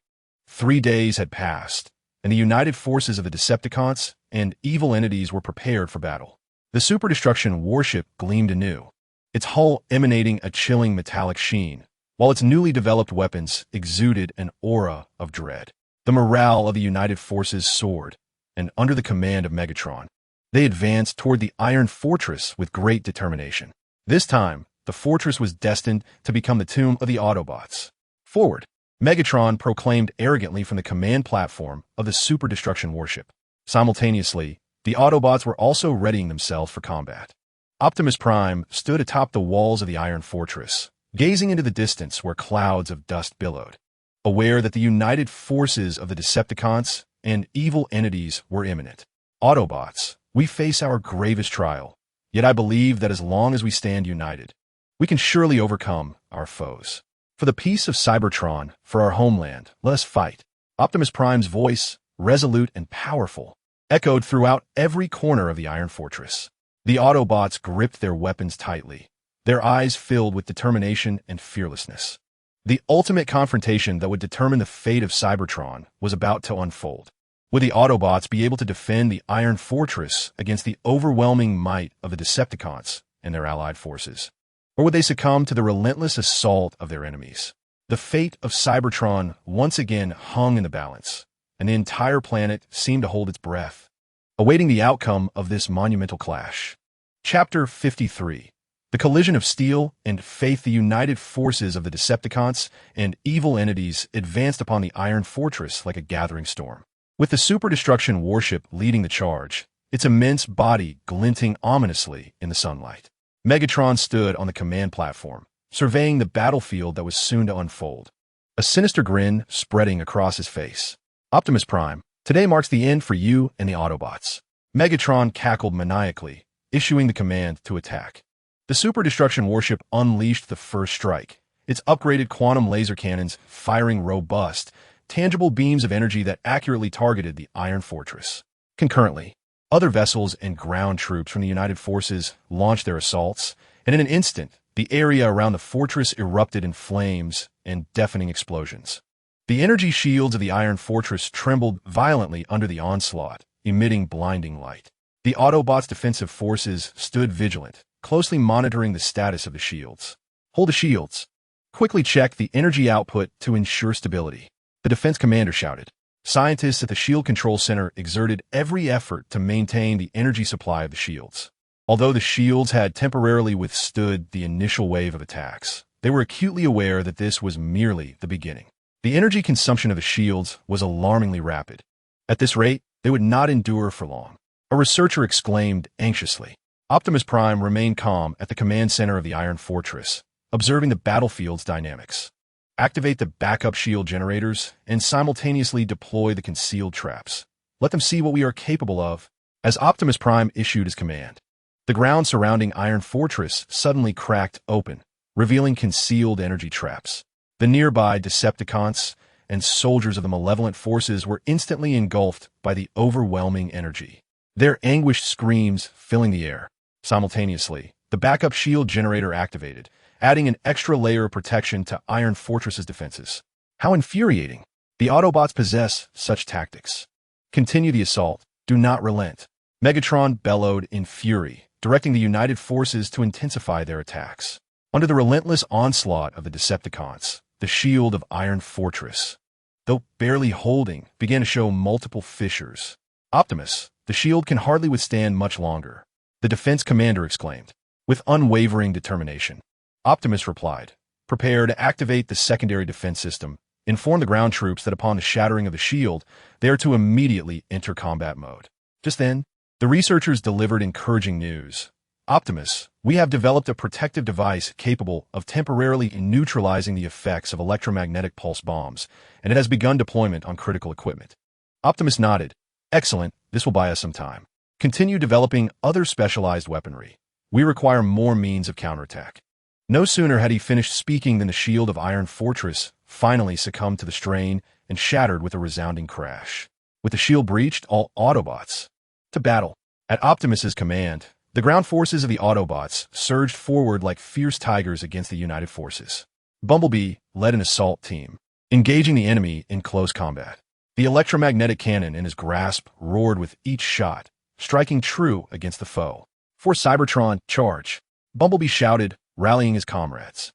A: 3 days had passed, and the united forces of the Decepticons and evil entities were prepared for battle. The Super Destruction warship gleamed anew, its hull emanating a chilling metallic sheen, while its newly developed weapons exuded an aura of dread. The morale of the united forces soared, and under the command of Megatron, they advanced toward the Iron Fortress with great determination. This time, the fortress was destined to become the tomb of the Autobots. Forward! Megatron proclaimed arrogantly from the command platform of the Super Destruction warship. Simultaneously, the Autobots were also readying themselves for combat. Optimus Prime stood atop the walls of the Iron Fortress, gazing into the distance where clouds of dust billowed, aware that the united forces of the Decepticons and evil entities were imminent. Autobots, we face our gravest trial, yet I believe that as long as we stand united, we can surely overcome our foes. For the peace of Cybertron, for our homeland, let us fight. Optimus Prime's voice, resolute and powerful, echoed throughout every corner of the Iron Fortress. The Autobots gripped their weapons tightly, their eyes filled with determination and fearlessness. The ultimate confrontation that would determine the fate of Cybertron was about to unfold. Would the Autobots be able to defend the Iron Fortress against the overwhelming might of the Decepticons and their allied forces? Or would they succumb to the relentless assault of their enemies? The fate of Cybertron once again hung in the balance, and the entire planet seemed to hold its breath, awaiting the outcome of this monumental clash. Chapter 53. The collision of steel and faith. The united forces of the Decepticons and evil entities advanced upon the Iron Fortress like a gathering storm. With the Super Destruction warship leading the charge, its immense body glinting ominously in the sunlight. Megatron stood on the command platform, surveying the battlefield that was soon to unfold, a sinister grin spreading across his face. Optimus Prime, today marks the end for you and the Autobots. Megatron cackled maniacally, issuing the command to attack. The Super Destruction warship unleashed the first strike, its upgraded quantum laser cannons firing robust, tangible beams of energy that accurately targeted the Iron Fortress. Concurrently, other vessels and ground troops from the United Forces launched their assaults, and in an instant, the area around the fortress erupted in flames and deafening explosions. The energy shields of the Iron Fortress trembled violently under the onslaught, emitting blinding light. The Autobots' defensive forces stood vigilant, closely monitoring the status of the shields. Hold the shields. Quickly check the energy output to ensure stability, the defense commander shouted. Scientists at the Shield Control Center exerted every effort to maintain the energy supply of the shields. Although the shields had temporarily withstood the initial wave of attacks, they were acutely aware that this was merely the beginning. The energy consumption of the shields was alarmingly rapid. At this rate, they would not endure for long. A researcher exclaimed anxiously. Optimus Prime remained calm at the command center of the Iron Fortress, observing the battlefield's dynamics. Activate the backup shield generators and simultaneously deploy the concealed traps. Let them see what we are capable of. As Optimus Prime issued his command, the ground surrounding Iron Fortress suddenly cracked open, revealing concealed energy traps. The nearby Decepticons and soldiers of the malevolent forces were instantly engulfed by the overwhelming energy, their anguished screams filling the air. Simultaneously, the backup shield generator activated, adding an extra layer of protection to Iron Fortress's defenses. How infuriating! The Autobots possess such tactics. Continue the assault. Do not relent. Megatron bellowed in fury, directing the united forces to intensify their attacks. Under the relentless onslaught of the Decepticons, the shield of Iron Fortress, though barely holding, began to show multiple fissures. Optimus, the shield can hardly withstand much longer, the defense commander exclaimed. With unwavering determination, Optimus replied, prepare to activate the secondary defense system. Inform the ground troops that upon the shattering of the shield, they are to immediately enter combat mode. Just then, the researchers delivered encouraging news. Optimus, we have developed a protective device capable of temporarily neutralizing the effects of electromagnetic pulse bombs, and it has begun deployment on critical equipment. Optimus nodded. Excellent, this will buy us some time. Continue developing other specialized weaponry. We require more means of counterattack. No sooner had he finished speaking than the shield of Iron Fortress finally succumbed to the strain and shattered with a resounding crash. With the shield breached, all Autobots to battle. At Optimus's command, the ground forces of the Autobots surged forward like fierce tigers against the united forces. Bumblebee led an assault team, engaging the enemy in close combat. The electromagnetic cannon in his grasp roared with each shot, striking true against the foe. For Cybertron, charge! Bumblebee shouted, rallying his comrades.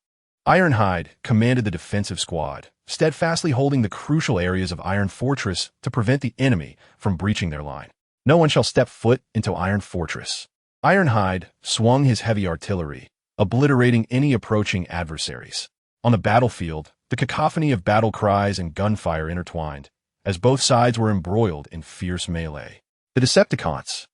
A: Ironhide commanded the defensive squad, steadfastly holding the crucial areas of Iron Fortress to prevent the enemy from breaching their line. No one shall step foot into Iron Fortress. Ironhide swung his heavy artillery, obliterating any approaching adversaries. On the battlefield, the cacophony of battle cries and gunfire intertwined, as both sides were embroiled in fierce melee. The Decepticons,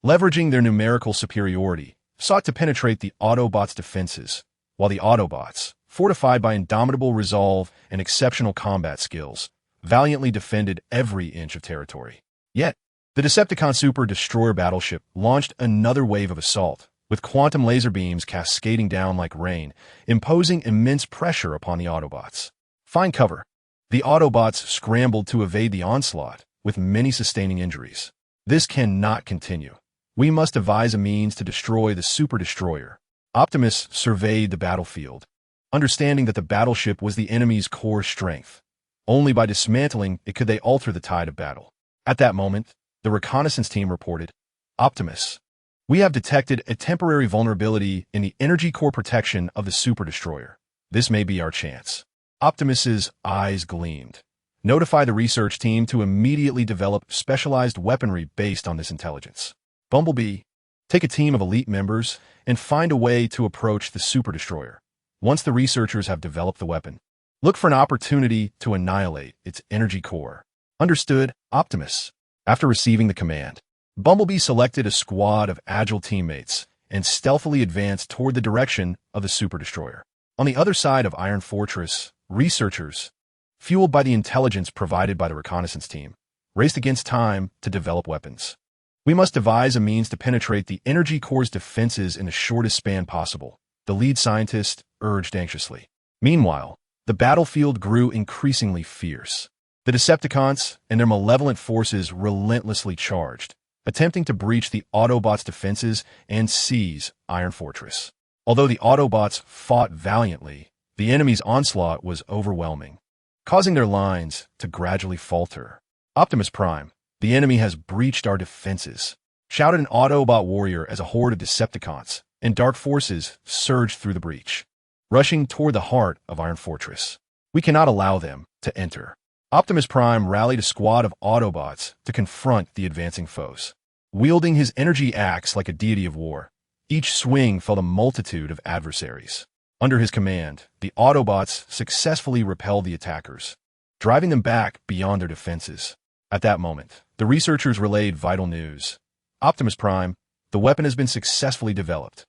A: leveraging their numerical superiority, sought to penetrate the Autobots' defenses, while the Autobots, fortified by indomitable resolve and exceptional combat skills, valiantly defended every inch of territory. Yet, the Decepticon Super Destroyer battleship launched another wave of assault, with quantum laser beams cascading down like rain, imposing immense pressure upon the Autobots. Find cover. The Autobots scrambled to evade the onslaught, with many sustaining injuries. This cannot continue. We must devise a means to destroy the Super Destroyer. Optimus surveyed the battlefield, understanding that the battleship was the enemy's core strength. Only by dismantling it could they alter the tide of battle. At that moment, the reconnaissance team reported, Optimus, we have detected a temporary vulnerability in the energy core protection of the Super Destroyer. This may be our chance. Optimus's eyes gleamed. Notify the research team to immediately develop specialized weaponry based on this intelligence. Bumblebee, take a team of elite members and find a way to approach the Super Destroyer. Once the researchers have developed the weapon, look for an opportunity to annihilate its energy core. Understood, Optimus. After receiving the command, Bumblebee selected a squad of agile teammates and stealthily advanced toward the direction of the Super Destroyer. On the other side of Iron Fortress, researchers, fueled by the intelligence provided by the reconnaissance team, raced against time to develop weapons. We must devise a means to penetrate the energy core's defenses in the shortest span possible, the lead scientist urged anxiously. Meanwhile, the battlefield grew increasingly fierce. The Decepticons and their malevolent forces relentlessly charged, attempting to breach the Autobots' defenses and seize Iron Fortress. Although the Autobots fought valiantly, the enemy's onslaught was overwhelming, causing their lines to gradually falter. Optimus Prime, the enemy has breached our defenses, shouted an Autobot warrior as a horde of Decepticons and dark forces surged through the breach, rushing toward the heart of Iron Fortress. We cannot allow them to enter. Optimus Prime rallied a squad of Autobots to confront the advancing foes. Wielding his energy axe like a deity of war, each swing felled a multitude of adversaries. Under his command, the Autobots successfully repelled the attackers, driving them back beyond their defenses. At that moment, the researchers relayed vital news. Optimus Prime, the weapon has been successfully developed.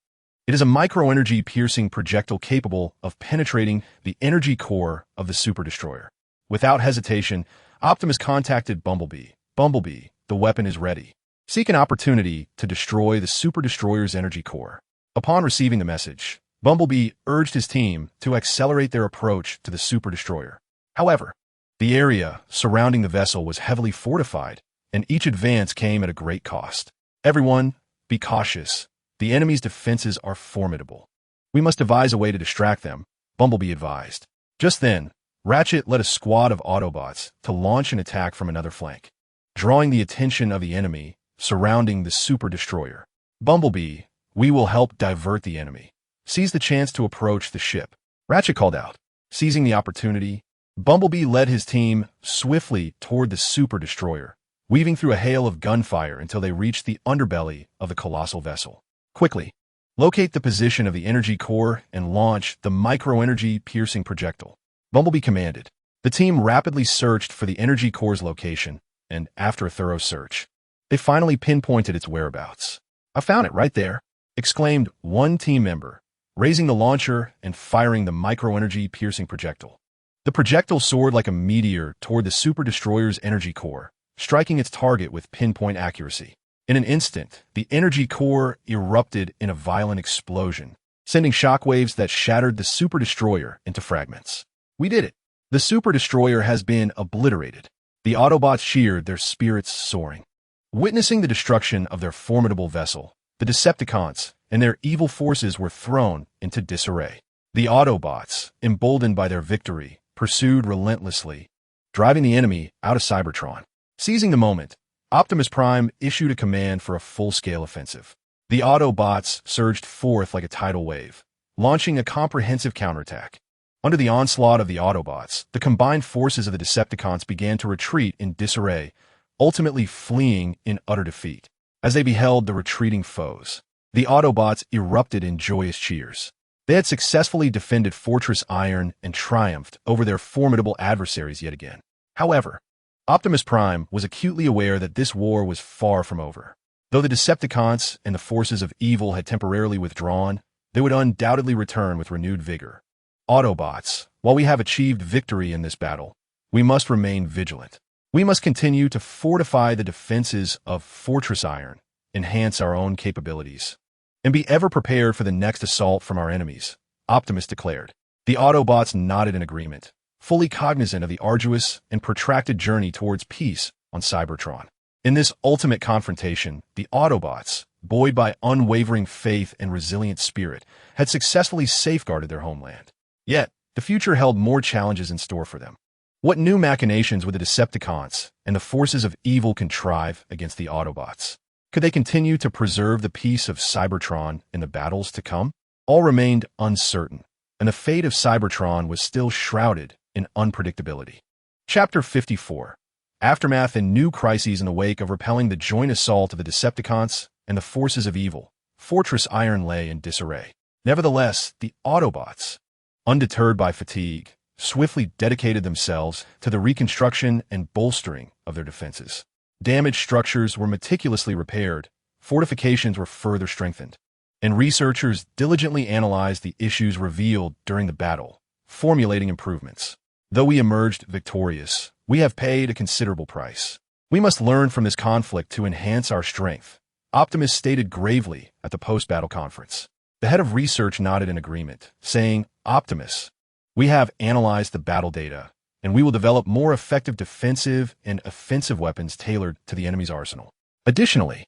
A: It is a micro-energy piercing projectile capable of penetrating the energy core of the Super Destroyer. Without hesitation, Optimus contacted Bumblebee. Bumblebee, the weapon is ready. Seek an opportunity to destroy the Super Destroyer's energy core. Upon receiving the message, Bumblebee urged his team to accelerate their approach to the Super Destroyer. However, the area surrounding the vessel was heavily fortified, and each advance came at a great cost. Everyone, be cautious. The enemy's defenses are formidable. We must devise a way to distract them, Bumblebee advised. Just then, Ratchet led a squad of Autobots to launch an attack from another flank, drawing the attention of the enemy surrounding the Super Destroyer. Bumblebee, we will help divert the enemy. seized the chance to approach the ship. Ratchet called out. Seizing the opportunity, Bumblebee led his team swiftly toward the super destroyer, weaving through a hail of gunfire until they reached the underbelly of the colossal vessel. Quickly, locate the position of the energy core and launch the micro-energy piercing projectile. Bumblebee commanded. The team rapidly searched for the energy core's location, and after a thorough search, they finally pinpointed its whereabouts. "I found it right there," exclaimed one team member, raising the launcher and firing the micro-energy piercing projectile. The projectile soared like a meteor toward the super destroyer's energy core, striking its target with pinpoint accuracy. In an instant, the energy core erupted in a violent explosion, sending shockwaves that shattered the super destroyer into fragments. "We did it! The super destroyer has been obliterated." The Autobots cheered, their spirits soaring. Witnessing the destruction of their formidable vessel, the Decepticons and their evil forces were thrown into disarray. The Autobots, emboldened by their victory, pursued relentlessly, driving the enemy out of Cybertron. Seizing the moment, Optimus Prime issued a command for a full-scale offensive. The Autobots surged forth like a tidal wave, launching a comprehensive counterattack. Under the onslaught of the Autobots, the combined forces of the Decepticons began to retreat in disarray, ultimately fleeing in utter defeat. As they beheld the retreating foes, the Autobots erupted in joyous cheers. They had successfully defended Fortress Iron and triumphed over their formidable adversaries yet again. However, Optimus Prime was acutely aware that this war was far from over. Though the Decepticons and the forces of evil had temporarily withdrawn, they would undoubtedly return with renewed vigor. Autobots, while we have achieved victory in this battle, we must remain vigilant. We must continue to fortify the defenses of Fortress Iron, enhance our own capabilities, and be ever prepared for the next assault from our enemies, Optimus declared. The Autobots nodded in agreement, fully cognizant of the arduous and protracted journey towards peace on Cybertron. In this ultimate confrontation, the Autobots, buoyed by unwavering faith and resilient spirit, had successfully safeguarded their homeland. Yet, the future held more challenges in store for them. What new machinations would the Decepticons and the forces of evil contrive against the Autobots? Could they continue to preserve the peace of Cybertron in the battles to come? All remained uncertain, and the fate of Cybertron was still shrouded in unpredictability. Chapter 54. Aftermath and new crises in the wake of repelling the joint assault of the Decepticons and the forces of evil, Fortress Iron lay in disarray. Nevertheless, the Autobots, undeterred by fatigue, swiftly dedicated themselves to the reconstruction and bolstering of their defenses. Damaged structures were meticulously repaired, fortifications were further strengthened, and researchers diligently analyzed the issues revealed during the battle, formulating improvements. Though we emerged victorious, we have paid a considerable price. We must learn from this conflict to enhance our strength, Optimus stated gravely at the post-battle conference. The head of research nodded in agreement, saying, "Optimus, we have analyzed the battle data, and we will develop more effective defensive and offensive weapons tailored to the enemy's arsenal. Additionally,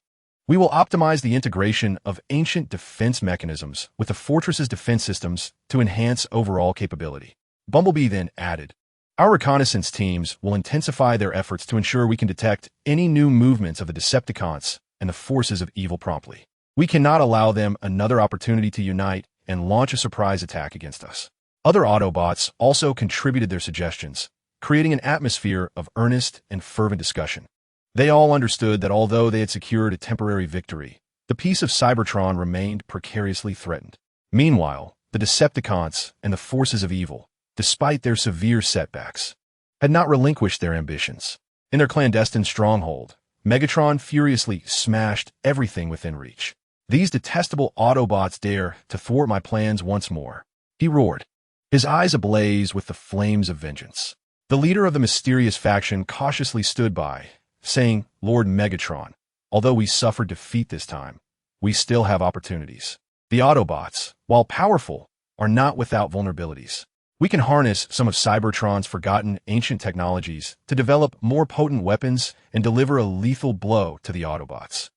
A: we will optimize the integration of ancient defense mechanisms with the fortress's defense systems to enhance overall capability." Bumblebee then added, "Our reconnaissance teams will intensify their efforts to ensure we can detect any new movements of the Decepticons and the forces of evil promptly. We cannot allow them another opportunity to unite and launch a surprise attack against us." Other Autobots also contributed their suggestions, creating an atmosphere of earnest and fervent discussion. They all understood that although they had secured a temporary victory, the peace of Cybertron remained precariously threatened. Meanwhile, the Decepticons and the forces of evil, despite their severe setbacks, had not relinquished their ambitions. In their clandestine stronghold, Megatron furiously smashed everything within reach. "These detestable Autobots dare to thwart my plans once more," he roared, his eyes ablaze with the flames of vengeance. The leader of the mysterious faction cautiously stood by, saying, "Lord Megatron, although we suffered defeat this time, we still have opportunities. The Autobots, while powerful, are not without vulnerabilities. We can harness some of Cybertron's forgotten ancient technologies to develop more potent weapons and deliver a lethal blow to the Autobots."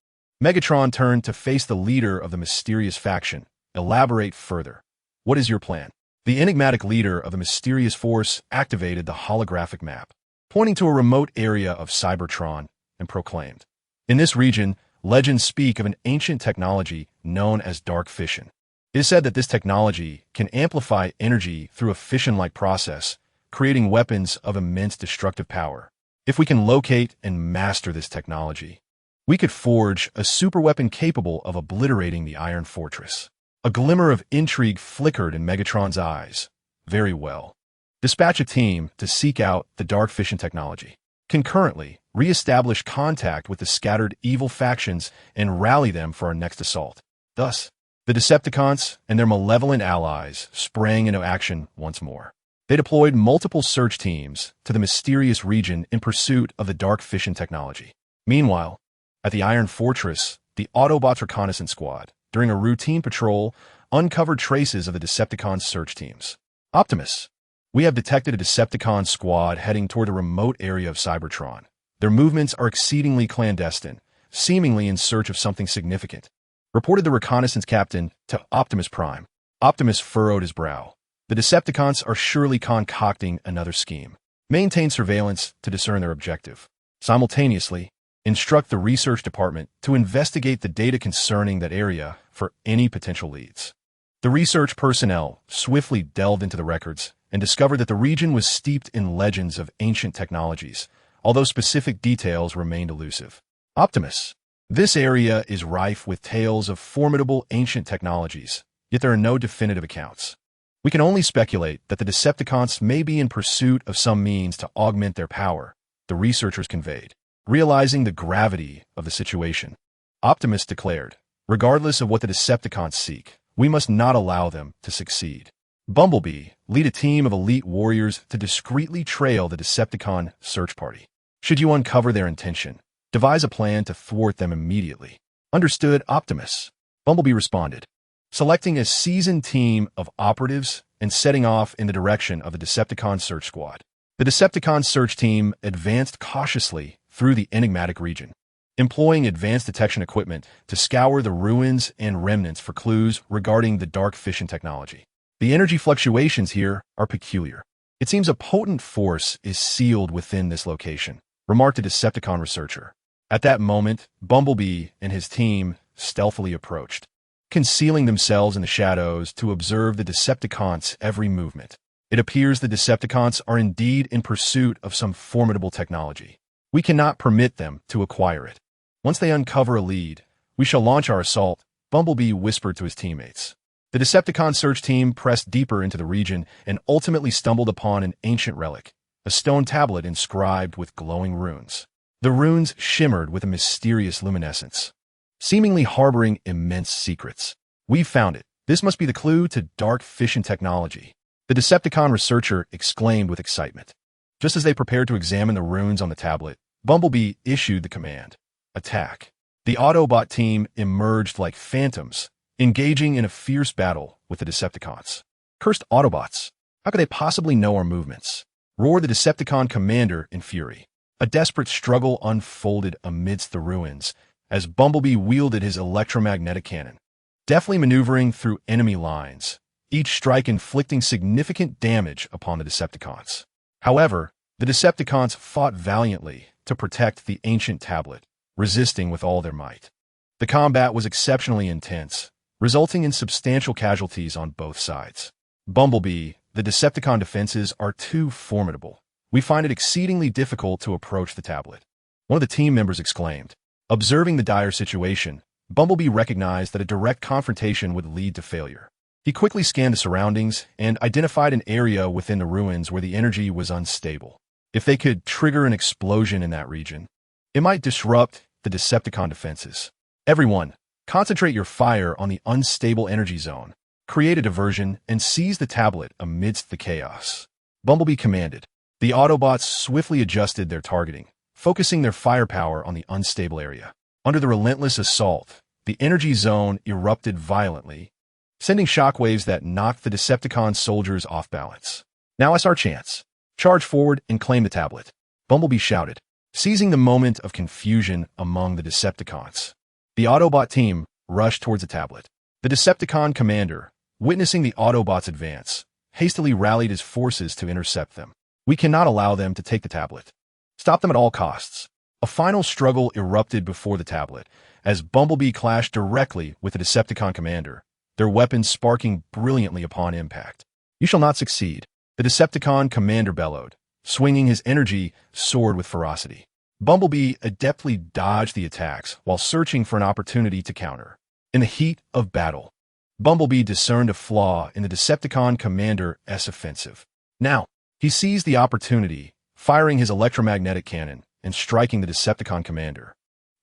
A: Megatron turned to face the leader of the mysterious faction. "Elaborate further. What is your plan?" The enigmatic leader of the mysterious force activated the holographic map, pointing to a remote area of Cybertron, and proclaimed, "In this region, legends speak of an ancient technology known as dark fission. It is said that this technology can amplify energy through a fission-like process, creating weapons of immense destructive power. If we can locate and master this technology, we could forge a superweapon capable of obliterating the Iron Fortress. A glimmer of intrigue flickered in Megatron's eyes. Very well. Dispatch a team to seek out the dark fission technology. Concurrently, re-establish contact with the scattered evil factions and rally them for our next assault. Thus, the Decepticons and their malevolent allies sprang into action once more. They deployed multiple search teams to the mysterious region in pursuit of the dark fission technology. Meanwhile, at the Iron Fortress, the Autobots reconnaissance squad, during a routine patrol, uncovered traces of the Decepticons' search teams. Optimus, we have detected a Decepticon squad heading toward a remote area of Cybertron. Their movements are exceedingly clandestine, seemingly in search of something significant. Reported the reconnaissance captain to Optimus Prime. Optimus furrowed his brow. The Decepticons are surely concocting another scheme. Maintain surveillance to discern their objective. Simultaneously, instruct the research department to investigate the data concerning that area for any potential leads. The research personnel swiftly delved into the records and discovered that the region was steeped in legends of ancient technologies, although specific details remained elusive. Optimus, this area is rife with tales of formidable ancient technologies, yet there are no definitive accounts. We can only speculate that the Decepticons may be in pursuit of some means to augment their power, the researchers conveyed. Realizing the gravity of the situation, Optimus declared, regardless of what the Decepticons seek, we must not allow them to succeed. Bumblebee, lead a team of elite warriors to discreetly trail the Decepticon search party. Should you uncover their intention, devise a plan to thwart them immediately. Understood, Optimus. Bumblebee responded, selecting a seasoned team of operatives and setting off in the direction of the Decepticon search squad. The Decepticon search team advanced cautiously through the enigmatic region, employing advanced detection equipment to scour the ruins and remnants for clues regarding the dark fission technology. The energy fluctuations here are peculiar. It seems a potent force is sealed within this location, remarked a Decepticon researcher. At that moment, Bumblebee and his team stealthily approached, concealing themselves in the shadows to observe the Decepticons' every movement. It appears the Decepticons are indeed in pursuit of some formidable technology. We cannot permit them to acquire it. Once they uncover a lead, we shall launch our assault, Bumblebee whispered to his teammates. The Decepticon search team pressed deeper into the region and ultimately stumbled upon an ancient relic, a stone tablet inscribed with glowing runes. The runes shimmered with a mysterious luminescence, seemingly harboring immense secrets. We've found it. This must be the clue to dark fission technology, the Decepticon researcher exclaimed with excitement. Just as they prepared to examine the runes on the tablet, Bumblebee issued the command, attack. The Autobot team emerged like phantoms, engaging in a fierce battle with the Decepticons. Cursed Autobots! How could they possibly know our movements? Roared the Decepticon commander in fury. A desperate struggle unfolded amidst the ruins as Bumblebee wielded his electromagnetic cannon, deftly maneuvering through enemy lines, each strike inflicting significant damage upon the Decepticons. However, the Decepticons fought valiantly to protect the ancient tablet, resisting with all their might. The combat was exceptionally intense, resulting in substantial casualties on both sides. Bumblebee, the Decepticon defenses are too formidable. We find it exceedingly difficult to approach the tablet. One of the team members exclaimed. Observing the dire situation, Bumblebee recognized that a direct confrontation would lead to failure. He quickly scanned the surroundings and identified an area within the ruins where the energy was unstable. If they could trigger an explosion in that region, it might disrupt the Decepticon defenses. Everyone, concentrate your fire on the unstable energy zone, create a diversion, and seize the tablet amidst the chaos. Bumblebee commanded. The Autobots swiftly adjusted their targeting, focusing their firepower on the unstable area. Under the relentless assault, the energy zone erupted violently, sending shockwaves that knocked the Decepticon soldiers off balance. Now is our chance. Charge forward and claim the tablet, Bumblebee shouted, seizing the moment of confusion among the Decepticons. The Autobot team rushed towards the tablet. The Decepticon commander, witnessing the Autobots advance, hastily rallied his forces to intercept them. We cannot allow them to take the tablet. Stop them at all costs. A final struggle erupted before the tablet, as Bumblebee clashed directly with the Decepticon commander, their weapons sparking brilliantly upon impact. "You shall not succeed," the Decepticon commander bellowed, swinging his energy sword with ferocity. Bumblebee adeptly dodged the attacks while searching for an opportunity to counter. In the heat of battle, Bumblebee discerned a flaw in the Decepticon commander's offensive. Now, he seized the opportunity, firing his electromagnetic cannon and striking the Decepticon commander,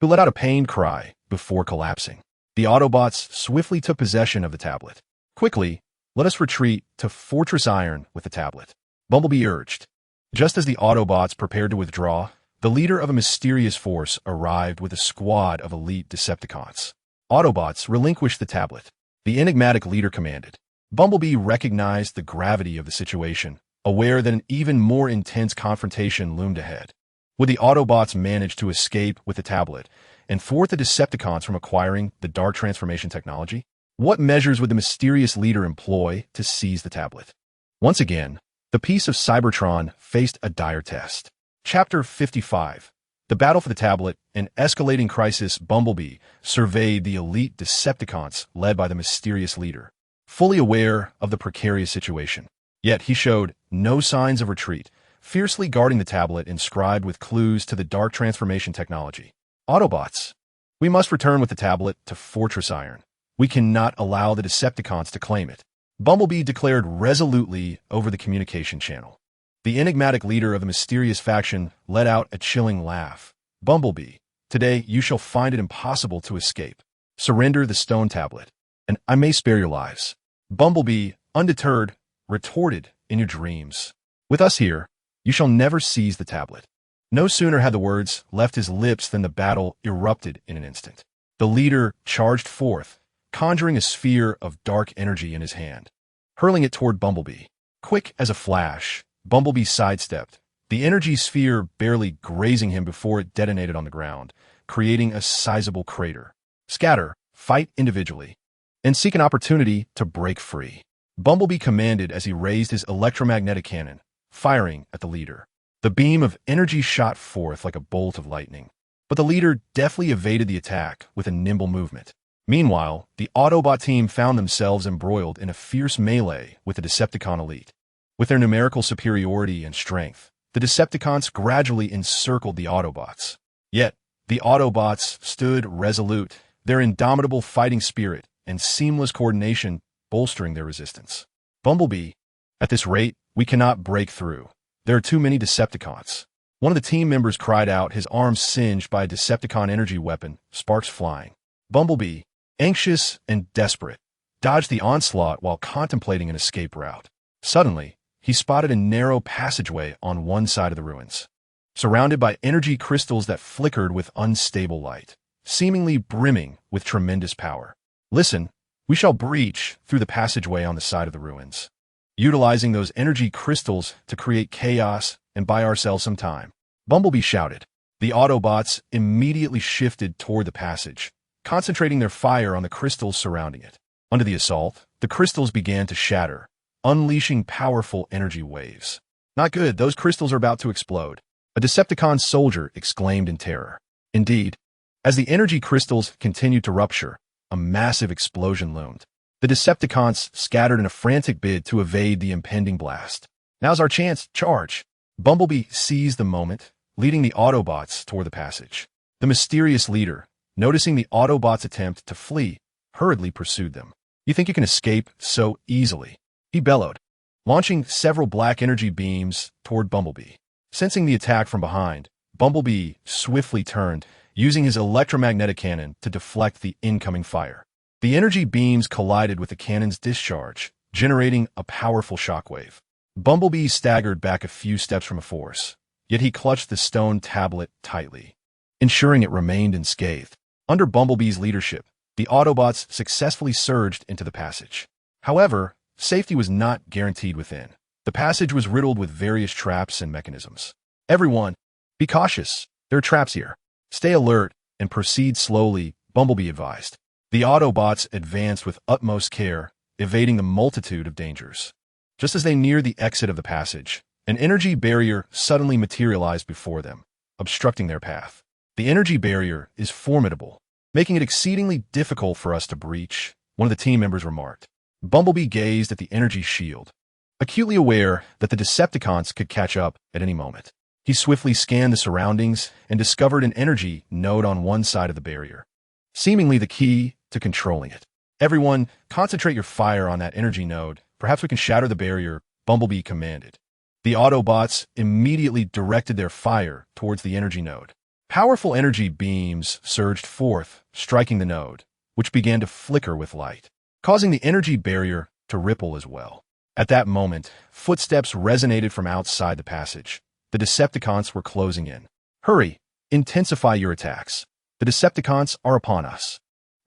A: who let out a pained cry before collapsing. The Autobots swiftly took possession of the tablet. "Quickly, let us retreat to Fortress Iron with the tablet," Bumblebee urged. Just as the Autobots prepared to withdraw, the leader of a mysterious force arrived with a squad of elite Decepticons. "Autobots, relinquish the tablet," the enigmatic leader commanded. Bumblebee recognized the gravity of the situation, aware that an even more intense confrontation loomed ahead. Would the Autobots manage to escape with the tablet and thwart the Decepticons from acquiring the dark transformation technology? What measures would the mysterious leader employ to seize the tablet? Once again, the piece of Cybertron faced a dire test. Chapter 55. The Battle for the Tablet, an escalating crisis. Bumblebee surveyed the elite Decepticons led by the mysterious leader, fully aware of the precarious situation. Yet he showed no signs of retreat, fiercely guarding the tablet inscribed with clues to the dark transformation technology. "Autobots, we must return with the tablet to Fortress Iron. We cannot allow the Decepticons to claim it," Bumblebee declared resolutely over the communication channel. The enigmatic leader of the mysterious faction let out a chilling laugh. "Bumblebee, today you shall find it impossible to escape. Surrender the stone tablet, and I may spare your lives." Bumblebee, undeterred, retorted, "In your dreams. With us here, you shall never seize the tablet." No sooner had the words left his lips than the battle erupted in an instant. The leader charged forth, conjuring a sphere of dark energy in his hand, hurling it toward Bumblebee. Quick as a flash, Bumblebee sidestepped, the energy sphere barely grazing him before it detonated on the ground, creating a sizable crater. "Scatter, fight individually, and seek an opportunity to break free," Bumblebee commanded as he raised his electromagnetic cannon, firing at the leader. The beam of energy shot forth like a bolt of lightning, but the leader deftly evaded the attack with a nimble movement. Meanwhile, the Autobot team found themselves embroiled in a fierce melee with the Decepticon elite. With their numerical superiority and strength, the Decepticons gradually encircled the Autobots. Yet, the Autobots stood resolute, their indomitable fighting spirit and seamless coordination bolstering their resistance. "Bumblebee, at this rate, we cannot break through. There are too many Decepticons," one of the team members cried out, his arms singed by a Decepticon energy weapon, sparks flying. Bumblebee, anxious and desperate, dodged the onslaught while contemplating an escape route. Suddenly, he spotted a narrow passageway on one side of the ruins, surrounded by energy crystals that flickered with unstable light, seemingly brimming with tremendous power. "Listen, we shall breach through the passageway on the side of the ruins, utilizing those energy crystals to create chaos and buy ourselves some time," Bumblebee shouted. The Autobots immediately shifted toward the passage, concentrating their fire on the crystals surrounding it. Under the assault, the crystals began to shatter, unleashing powerful energy waves. "Not good, those crystals are about to explode," a Decepticon soldier exclaimed in terror. Indeed, as the energy crystals continued to rupture, a massive explosion loomed. The Decepticons scattered in a frantic bid to evade the impending blast. "Now's our chance, charge!" Bumblebee seized the moment, leading the Autobots toward the passage. The mysterious leader, noticing the Autobots' attempt to flee, hurriedly pursued them. "You think you can escape so easily?" he bellowed, launching several black energy beams toward Bumblebee. Sensing the attack from behind, Bumblebee swiftly turned, using his electromagnetic cannon to deflect the incoming fire. The energy beams collided with the cannon's discharge, generating a powerful shockwave. Bumblebee staggered back a few steps from a force, yet he clutched the stone tablet tightly, ensuring it remained unscathed. Under Bumblebee's leadership, the Autobots successfully surged into the passage. However, safety was not guaranteed within. The passage was riddled with various traps and mechanisms. "Everyone, be cautious. There are traps here. Stay alert and proceed slowly," Bumblebee advised. The Autobots advanced with utmost care, evading the multitude of dangers. Just as they neared the exit of the passage, an energy barrier suddenly materialized before them, obstructing their path. "The energy barrier is formidable, making it exceedingly difficult for us to breach," one of the team members remarked. Bumblebee gazed at the energy shield, acutely aware that the Decepticons could catch up at any moment. He swiftly scanned the surroundings and discovered an energy node on one side of the barrier, seemingly the key to controlling it. Everyone, concentrate your fire on that energy node. Perhaps we can shatter the barrier, Bumblebee commanded. The Autobots immediately directed their fire towards the energy node. Powerful energy beams surged forth, striking the node, which began to flicker with light, causing the energy barrier to ripple as well. At that moment, footsteps resonated from outside the passage. The Decepticons were closing in. Hurry, intensify your attacks. The Decepticons are upon us,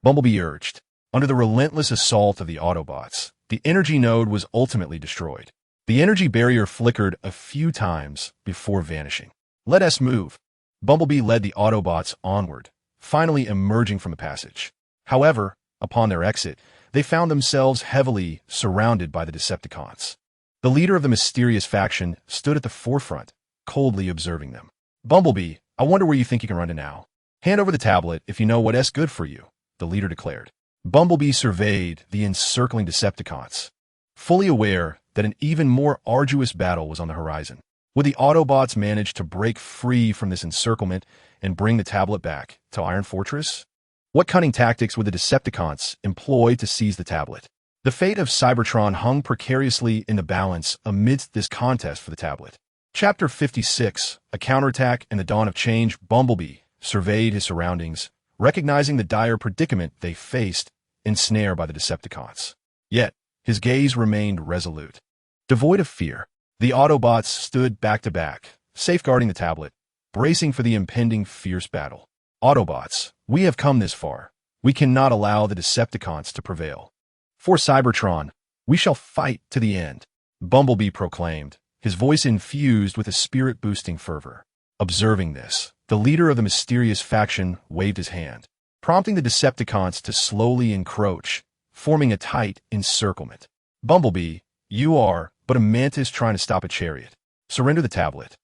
A: Bumblebee urged. Under the relentless assault of the Autobots, the energy node was ultimately destroyed. The energy barrier flickered a few times before vanishing. Let us move. Bumblebee led the Autobots onward, finally emerging from the passage. However, upon their exit, they found themselves heavily surrounded by the Decepticons. The leader of the mysterious faction stood at the forefront, coldly observing them. Bumblebee, I wonder where you think you can run to now. Hand over the tablet if you know what's good for you, the leader declared. Bumblebee surveyed the encircling Decepticons, fully aware that an even more arduous battle was on the horizon. Would the Autobots manage to break free from this encirclement and bring the tablet back to Iron Fortress? What cunning tactics would the Decepticons employ to seize the tablet? The fate of Cybertron hung precariously in the balance amidst this contest for the tablet. Chapter 56, A Counterattack and the Dawn of Change. Bumblebee surveyed his surroundings, recognizing the dire predicament they faced, ensnared by the Decepticons. Yet, his gaze remained resolute. Devoid of fear, the Autobots stood back to back, safeguarding the tablet, bracing for the impending fierce battle. Autobots, we have come this far. We cannot allow the Decepticons to prevail. For Cybertron, we shall fight to the end, Bumblebee proclaimed, his voice infused with a spirit-boosting fervor. Observing this, the leader of the mysterious faction waved his hand, prompting the Decepticons to slowly encroach, forming a tight encirclement. Bumblebee, you are but a mantis trying to stop a chariot. Surrender the tablet,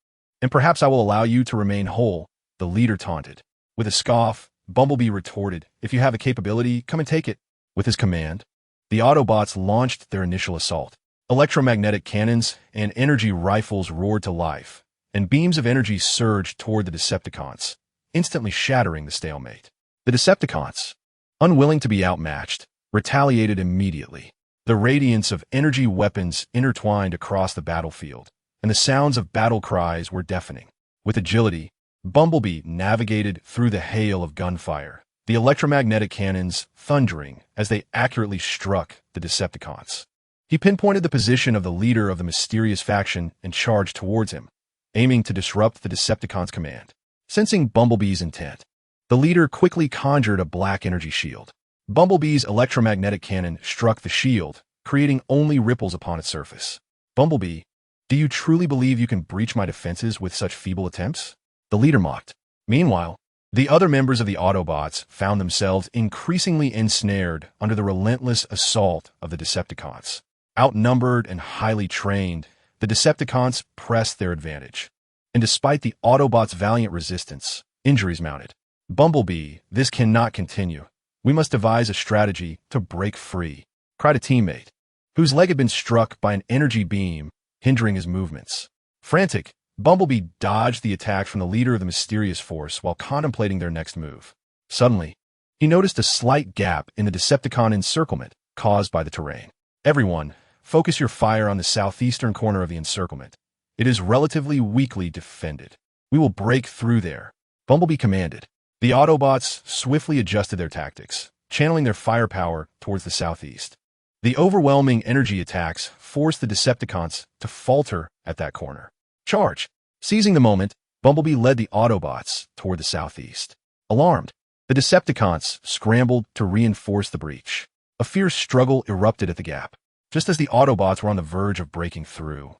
A: and perhaps I will allow you to remain whole, the leader taunted. With a scoff, Bumblebee retorted, if you have the capability, come and take it. With his command, the Autobots launched their initial assault. Electromagnetic cannons and energy rifles roared to life, and beams of energy surged toward the Decepticons, instantly shattering the stalemate. The Decepticons, unwilling to be outmatched, retaliated immediately. The radiance of energy weapons intertwined across the battlefield, and the sounds of battle cries were deafening. With agility, Bumblebee navigated through the hail of gunfire, the electromagnetic cannons thundering as they accurately struck the Decepticons. He pinpointed the position of the leader of the mysterious faction and charged towards him, aiming to disrupt the Decepticons' command. Sensing Bumblebee's intent, the leader quickly conjured a black energy shield. Bumblebee's electromagnetic cannon struck the shield, creating only ripples upon its surface. Bumblebee, do you truly believe you can breach my defenses with such feeble attempts? The leader mocked. Meanwhile, the other members of the Autobots found themselves increasingly ensnared under the relentless assault of the Decepticons. Outnumbered and highly trained, the Decepticons pressed their advantage. And despite the Autobots' valiant resistance, injuries mounted. Bumblebee, this cannot continue. We must devise a strategy to break free, cried a teammate, whose leg had been struck by an energy beam, hindering his movements. Frantic, Bumblebee dodged the attack from the leader of the mysterious force while contemplating their next move. Suddenly, he noticed a slight gap in the Decepticon encirclement caused by the terrain. Everyone, focus your fire on the southeastern corner of the encirclement. It is relatively weakly defended. We will break through there, Bumblebee commanded. The Autobots swiftly adjusted their tactics, channeling their firepower towards the southeast. The overwhelming energy attacks forced the Decepticons to falter at that corner. Charge! Seizing the moment, Bumblebee led the Autobots toward the southeast. Alarmed, the Decepticons scrambled to reinforce the breach. A fierce struggle erupted at the gap, just as the Autobots were on the verge of breaking through.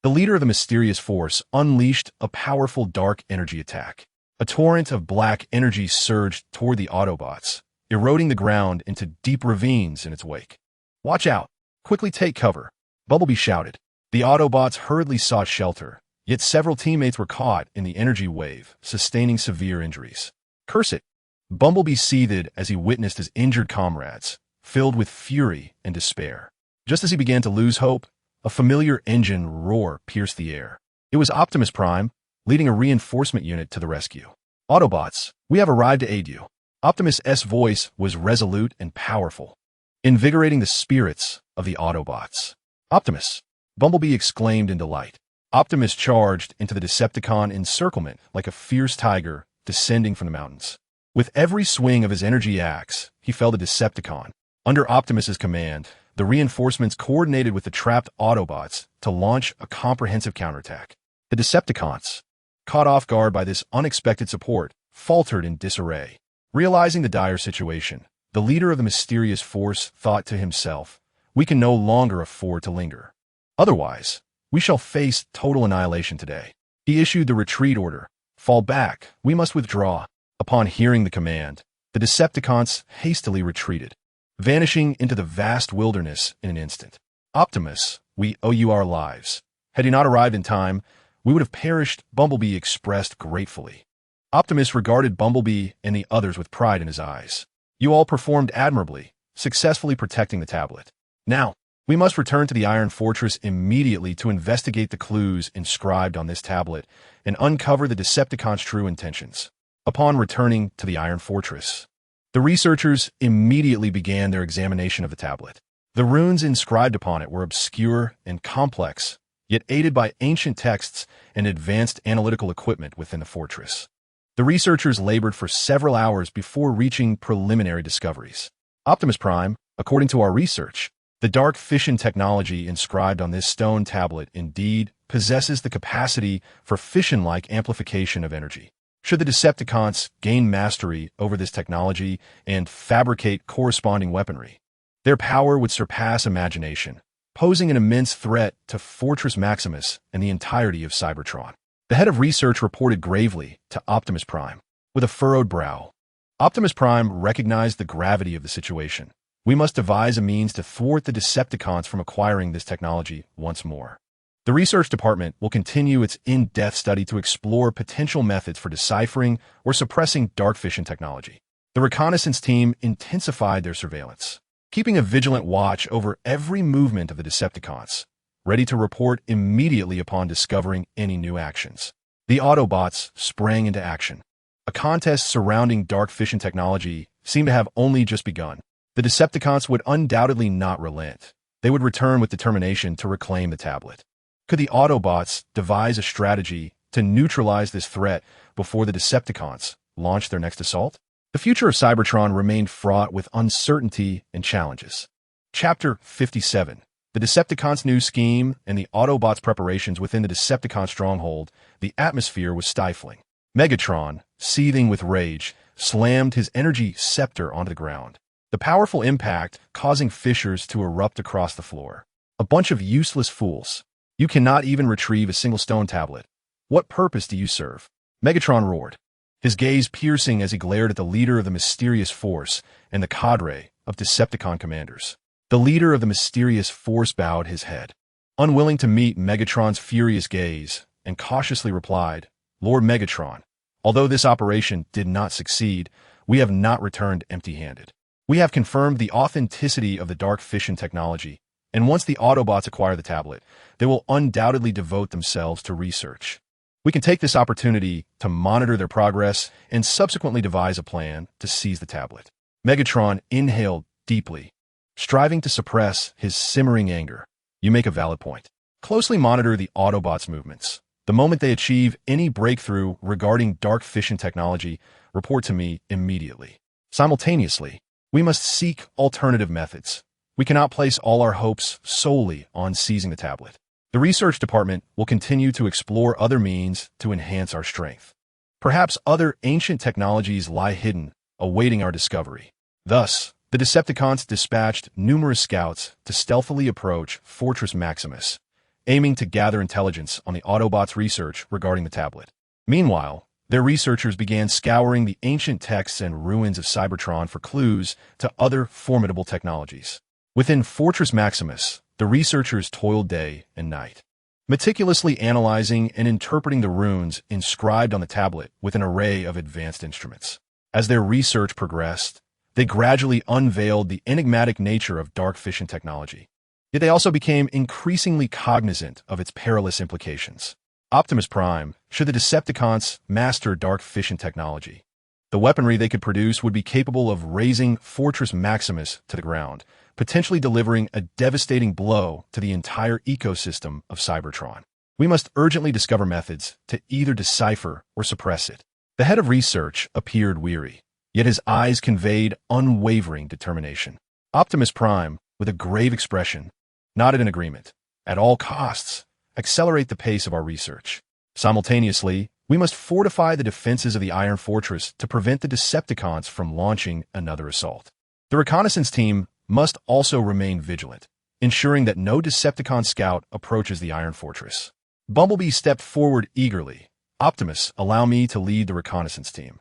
A: The leader of the mysterious force unleashed a powerful dark energy attack. A torrent of black energy surged toward the Autobots, eroding the ground into deep ravines in its wake. Watch out! Quickly take cover, Bumblebee shouted. The Autobots hurriedly sought shelter, yet several teammates were caught in the energy wave, sustaining severe injuries. Curse it! Bumblebee seethed as he witnessed his injured comrades, filled with fury and despair. Just as he began to lose hope, a familiar engine roar pierced the air. It was Optimus Prime, leading a reinforcement unit to the rescue. Autobots, we have arrived to aid you. Optimus' voice was resolute and powerful, invigorating the spirits of the Autobots. Optimus, Bumblebee exclaimed in delight. Optimus charged into the Decepticon encirclement like a fierce tiger descending from the mountains. With every swing of his energy axe, he felled a Decepticon. Under Optimus's command, the reinforcements coordinated with the trapped Autobots to launch a comprehensive counterattack. The Decepticons, caught off guard by this unexpected support, faltered in disarray. Realizing the dire situation, the leader of the mysterious force thought to himself, "We can no longer afford to linger. Otherwise, we shall face total annihilation today." He issued the retreat order. "Fall back, we must withdraw." Upon hearing the command, the Decepticons hastily retreated, vanishing into the vast wilderness in an instant. "Optimus, we owe you our lives. Had you not arrived in time, we would have perished," Bumblebee expressed gratefully. Optimus regarded Bumblebee and the others with pride in his eyes. "You all performed admirably, successfully protecting the tablet. Now, we must return to the Iron Fortress immediately to investigate the clues inscribed on this tablet and uncover the Decepticons' true intentions." Upon returning to the Iron Fortress, the researchers immediately began their examination of the tablet. The runes inscribed upon it were obscure and complex, yet aided by ancient texts and advanced analytical equipment within the fortress. The researchers labored for several hours before reaching preliminary discoveries. Optimus Prime, according to our research, the dark fission technology inscribed on this stone tablet indeed possesses the capacity for fission-like amplification of energy. Should the Decepticons gain mastery over this technology and fabricate corresponding weaponry, their power would surpass imagination, posing an immense threat to Fortress Maximus and the entirety of Cybertron. The head of research reported gravely to Optimus Prime. With a furrowed brow, Optimus Prime recognized the gravity of the situation. "We must devise a means to thwart the Decepticons from acquiring this technology once more." The research department will continue its in-depth study to explore potential methods for deciphering or suppressing dark fission technology. The reconnaissance team intensified their surveillance, keeping a vigilant watch over every movement of the Decepticons, ready to report immediately upon discovering any new actions. The Autobots sprang into action. A contest surrounding dark fission technology seemed to have only just begun. The Decepticons would undoubtedly not relent. They would return with determination to reclaim the tablet. Could the Autobots devise a strategy to neutralize this threat before the Decepticons launched their next assault? The future of Cybertron remained fraught with uncertainty and challenges. Chapter 57. The Decepticons' new scheme and the Autobots' preparations within the Decepticon stronghold. The atmosphere was stifling. Megatron, seething with rage, slammed his energy scepter onto the ground, the powerful impact causing fissures to erupt across the floor. "A bunch of useless fools. You cannot even retrieve a single stone tablet. What purpose do you serve?" Megatron roared, his gaze piercing as he glared at the leader of the mysterious force and the cadre of Decepticon commanders. The leader of the mysterious force bowed his head, unwilling to meet Megatron's furious gaze, and cautiously replied, "Lord Megatron, although this operation did not succeed, we have not returned empty-handed. We have confirmed the authenticity of the dark fission technology, and once the Autobots acquire the tablet, they will undoubtedly devote themselves to research. We can take this opportunity to monitor their progress and subsequently devise a plan to seize the tablet." Megatron inhaled deeply, striving to suppress his simmering anger. "You make a valid point. Closely monitor the Autobots' movements. The moment they achieve any breakthrough regarding dark fission technology, report to me immediately. Simultaneously, we must seek alternative methods. We cannot place all our hopes solely on seizing the tablet. The research department will continue to explore other means to enhance our strength. Perhaps other ancient technologies lie hidden, awaiting our discovery." Thus, the Decepticons dispatched numerous scouts to stealthily approach Fortress Maximus, aiming to gather intelligence on the Autobots' research regarding the tablet. Meanwhile, their researchers began scouring the ancient texts and ruins of Cybertron for clues to other formidable technologies. Within Fortress Maximus, the researchers toiled day and night, meticulously analyzing and interpreting the runes inscribed on the tablet with an array of advanced instruments. As their research progressed, they gradually unveiled the enigmatic nature of dark fission technology. Yet they also became increasingly cognizant of its perilous implications. Optimus Prime, should the Decepticons master dark fission technology, the weaponry they could produce would be capable of razing Fortress Maximus to the ground, potentially delivering a devastating blow to the entire ecosystem of Cybertron. We must urgently discover methods to either decipher or suppress it. The head of research appeared weary, yet his eyes conveyed unwavering determination. Optimus Prime, with a grave expression, nodded in agreement. At all costs, accelerate the pace of our research. Simultaneously, we must fortify the defenses of the Iron Fortress to prevent the Decepticons from launching another assault. The reconnaissance team must also remain vigilant, ensuring that no Decepticon scout approaches the Iron Fortress. Bumblebee stepped forward eagerly. Optimus, allow me to lead the reconnaissance team.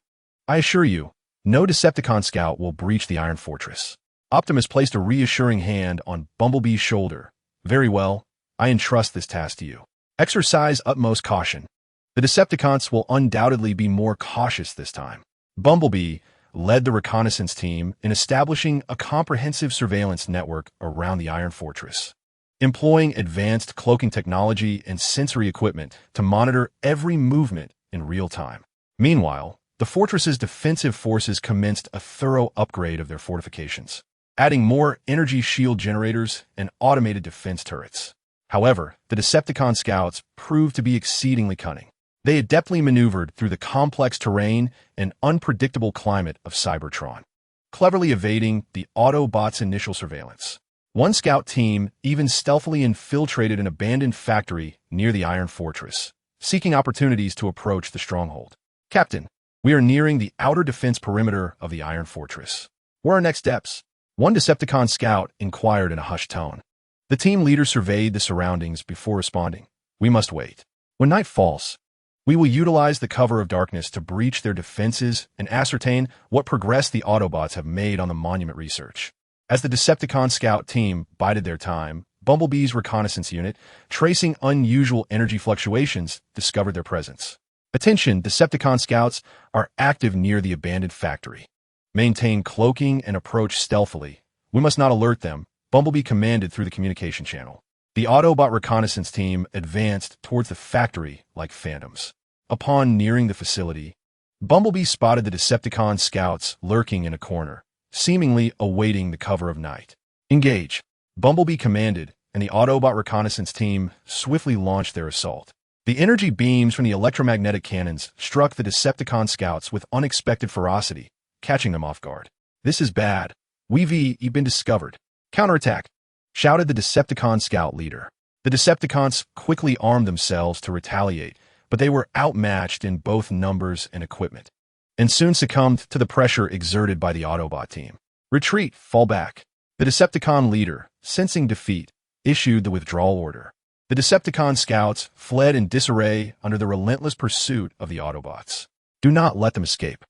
A: I assure you, no Decepticon scout will breach the Iron Fortress. Optimus placed a reassuring hand on Bumblebee's shoulder. Very well, I entrust this task to you. Exercise utmost caution. The Decepticons will undoubtedly be more cautious this time. Bumblebee led the reconnaissance team in establishing a comprehensive surveillance network around the Iron Fortress, employing advanced cloaking technology and sensory equipment to monitor every movement in real time. Meanwhile, the fortress's defensive forces commenced a thorough upgrade of their fortifications, adding more energy shield generators and automated defense turrets. However, the Decepticon scouts proved to be exceedingly cunning. They adeptly maneuvered through the complex terrain and unpredictable climate of Cybertron, cleverly evading the Autobots' initial surveillance. One scout team even stealthily infiltrated an abandoned factory near the Iron Fortress, seeking opportunities to approach the stronghold. Captain, we are nearing the outer defense perimeter of the Iron Fortress. What are our next steps? One Decepticon scout inquired in a hushed tone. The team leader surveyed the surroundings before responding. We must wait. When night falls, we will utilize the cover of darkness to breach their defenses and ascertain what progress the Autobots have made on the monument research. As the Decepticon scout team bided their time, Bumblebee's reconnaissance unit, tracing unusual energy fluctuations, discovered their presence. Attention, Decepticon scouts are active near the abandoned factory. Maintain cloaking and approach stealthily. We must not alert them, Bumblebee commanded through the communication channel. The Autobot reconnaissance team advanced towards the factory like phantoms. Upon nearing the facility, Bumblebee spotted the Decepticon scouts lurking in a corner, seemingly awaiting the cover of night. Engage, Bumblebee commanded, and the Autobot reconnaissance team swiftly launched their assault. The energy beams from the electromagnetic cannons struck the Decepticon scouts with unexpected ferocity, catching them off guard. This is bad. We've been discovered. Counterattack, shouted the Decepticon scout leader. The Decepticons quickly armed themselves to retaliate, but they were outmatched in both numbers and equipment, and soon succumbed to the pressure exerted by the Autobot team. Retreat, fall back. The Decepticon leader, sensing defeat, issued the withdrawal order. The Decepticon scouts fled in disarray under the relentless pursuit of the Autobots. Do not let them escape.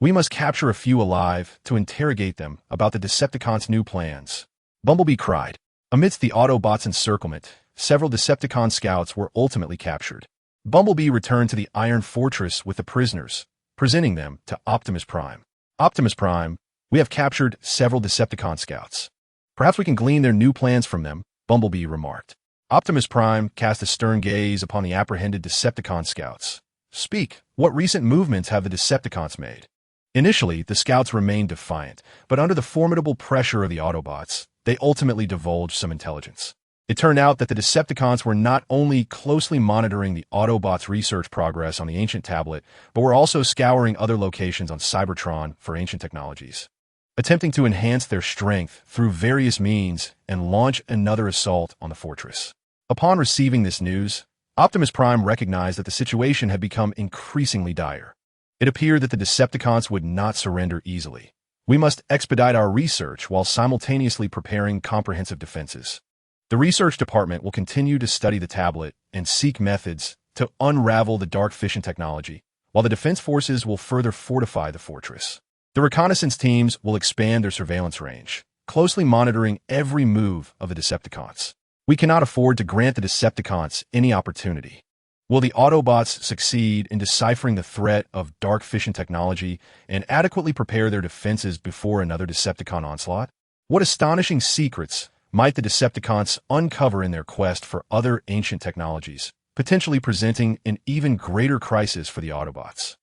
A: We must capture a few alive to interrogate them about the Decepticons' new plans. Bumblebee cried. Amidst the Autobots' encirclement, several Decepticon scouts were ultimately captured. Bumblebee returned to the Iron Fortress with the prisoners, presenting them to Optimus Prime. Optimus Prime, we have captured several Decepticon scouts. Perhaps we can glean their new plans from them, Bumblebee remarked. Optimus Prime cast a stern gaze upon the apprehended Decepticon scouts. Speak, what recent movements have the Decepticons made? Initially, the scouts remained defiant, but under the formidable pressure of the Autobots, they ultimately divulged some intelligence. It turned out that the Decepticons were not only closely monitoring the Autobots' research progress on the ancient tablet, but were also scouring other locations on Cybertron for ancient technologies, attempting to enhance their strength through various means and launch another assault on the fortress. Upon receiving this news, Optimus Prime recognized that the situation had become increasingly dire. It appeared that the Decepticons would not surrender easily. We must expedite our research while simultaneously preparing comprehensive defenses. The research department will continue to study the tablet and seek methods to unravel the dark fission technology, while the defense forces will further fortify the fortress. The reconnaissance teams will expand their surveillance range, closely monitoring every move of the Decepticons. We cannot afford to grant the Decepticons any opportunity. Will the Autobots succeed in deciphering the threat of dark fission technology and adequately prepare their defenses before another Decepticon onslaught? What astonishing secrets might the Decepticons uncover in their quest for other ancient technologies, potentially presenting an even greater crisis for the Autobots?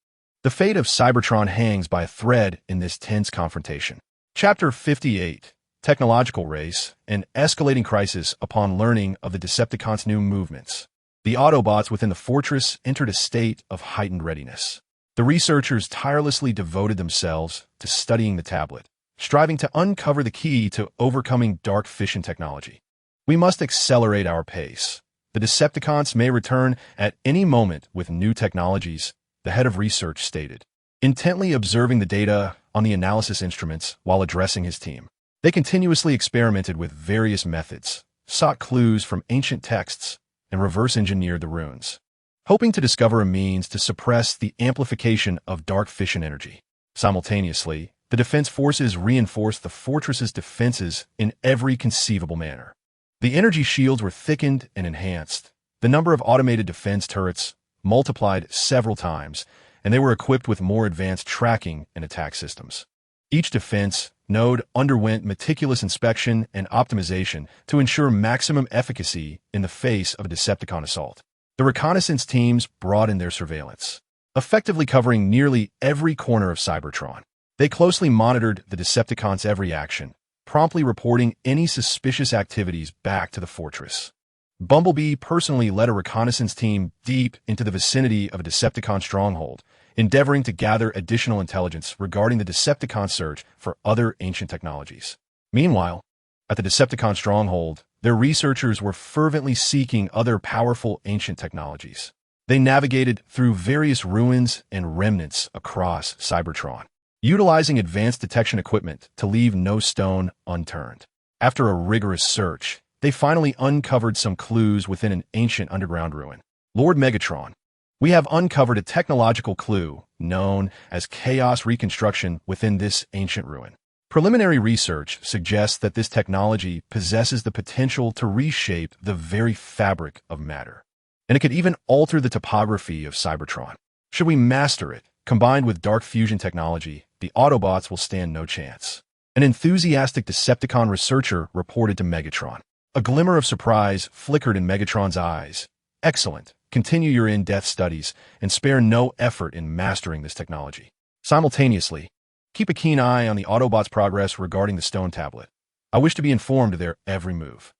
A: The fate of Cybertron hangs by a thread in this tense confrontation. Chapter 58, Technological Race, an escalating crisis upon learning of the Decepticons' new movements. The Autobots within the fortress entered a state of heightened readiness. The researchers tirelessly devoted themselves to studying the tablet, striving to uncover the key to overcoming dark fission technology. We must accelerate our pace. The Decepticons may return at any moment with new technologies, the head of research stated, intently observing the data on the analysis instruments while addressing his team. They continuously experimented with various methods, sought clues from ancient texts, and reverse-engineered the runes, hoping to discover a means to suppress the amplification of dark fission energy. Simultaneously, the defense forces reinforced the fortress's defenses in every conceivable manner. The energy shields were thickened and enhanced. The number of automated defense turrets multiplied several times, and they were equipped with more advanced tracking and attack systems. Each defense node underwent meticulous inspection and optimization to ensure maximum efficacy in the face of a Decepticon assault. The reconnaissance teams broadened their surveillance, effectively covering nearly every corner of Cybertron. They closely monitored the Decepticons' every action, promptly reporting any suspicious activities back to the fortress. Bumblebee personally led a reconnaissance team deep into the vicinity of a Decepticon stronghold, endeavoring to gather additional intelligence regarding the Decepticon search for other ancient technologies. Meanwhile, at the Decepticon stronghold, their researchers were fervently seeking other powerful ancient technologies. They navigated through various ruins and remnants across Cybertron, utilizing advanced detection equipment to leave no stone unturned. After a rigorous search, they finally uncovered some clues within an ancient underground ruin. Lord Megatron, we have uncovered a technological clue known as chaos reconstruction within this ancient ruin. Preliminary research suggests that this technology possesses the potential to reshape the very fabric of matter, and it could even alter the topography of Cybertron. Should we master it, combined with dark fusion technology, the Autobots will stand no chance. An enthusiastic Decepticon researcher reported to Megatron. A glimmer of surprise flickered in Megatron's eyes. Excellent. Continue your in-depth studies and spare no effort in mastering this technology. Simultaneously, keep a keen eye on the Autobots' progress regarding the stone tablet. I wish to be informed of their every move.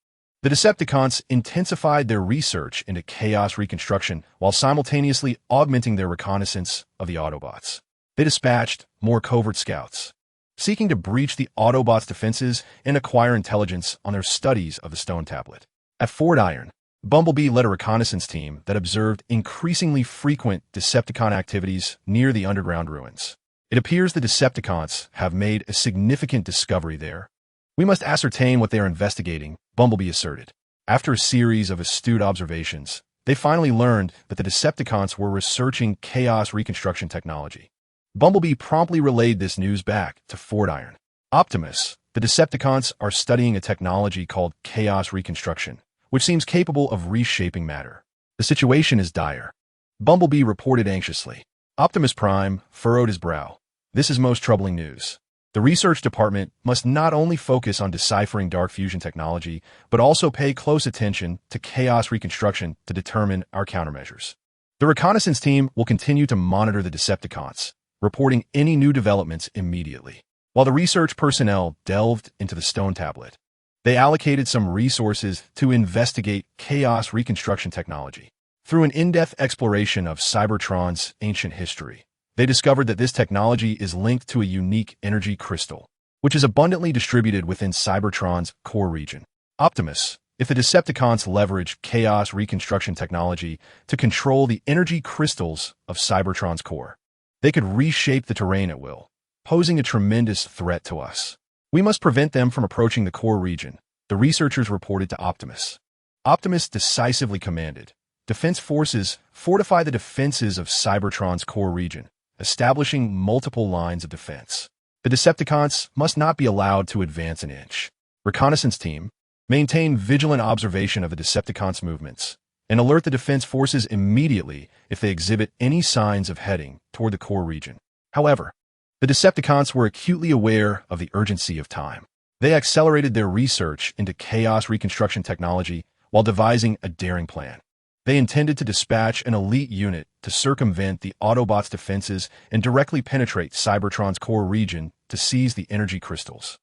A: The Decepticons intensified their research into chaos reconstruction while simultaneously augmenting their reconnaissance of the Autobots. They dispatched more covert scouts, seeking to breach the Autobots' defenses and acquire intelligence on their studies of the stone tablet. At Fort Iron, Bumblebee led a reconnaissance team that observed increasingly frequent Decepticon activities near the underground ruins. It appears the Decepticons have made a significant discovery there. We must ascertain what they are investigating, Bumblebee asserted. After a series of astute observations, they finally learned that the Decepticons were researching chaos reconstruction technology. Bumblebee promptly relayed this news back to Fort Iron. Optimus, the Decepticons are studying a technology called chaos reconstruction, which seems capable of reshaping matter. The situation is dire. Bumblebee reported anxiously. Optimus Prime furrowed his brow. This is most troubling news. The research department must not only focus on deciphering dark fusion technology, but also pay close attention to chaos reconstruction to determine our countermeasures. The reconnaissance team will continue to monitor the Decepticons, reporting any new developments immediately. While the research personnel delved into the stone tablet, they allocated some resources to investigate chaos reconstruction technology. Through an in-depth exploration of Cybertron's ancient history, they discovered that this technology is linked to a unique energy crystal, which is abundantly distributed within Cybertron's core region. Optimus, if the Decepticons leverage chaos reconstruction technology to control the energy crystals of Cybertron's core, they could reshape the terrain at will, posing a tremendous threat to us. We must prevent them from approaching the core region, the researchers reported to Optimus. Optimus decisively commanded, Defense forces fortify the defenses of Cybertron's core region, establishing multiple lines of defense. The Decepticons must not be allowed to advance an inch. Reconnaissance team, maintain vigilant observation of the Decepticons' movements, and alert the defense forces immediately if they exhibit any signs of heading toward the core region. However, the Decepticons were acutely aware of the urgency of time. They accelerated their research into chaos reconstruction technology while devising a daring plan. They intended to dispatch an elite unit to circumvent the Autobots' defenses and directly penetrate Cybertron's core region to seize the energy crystals,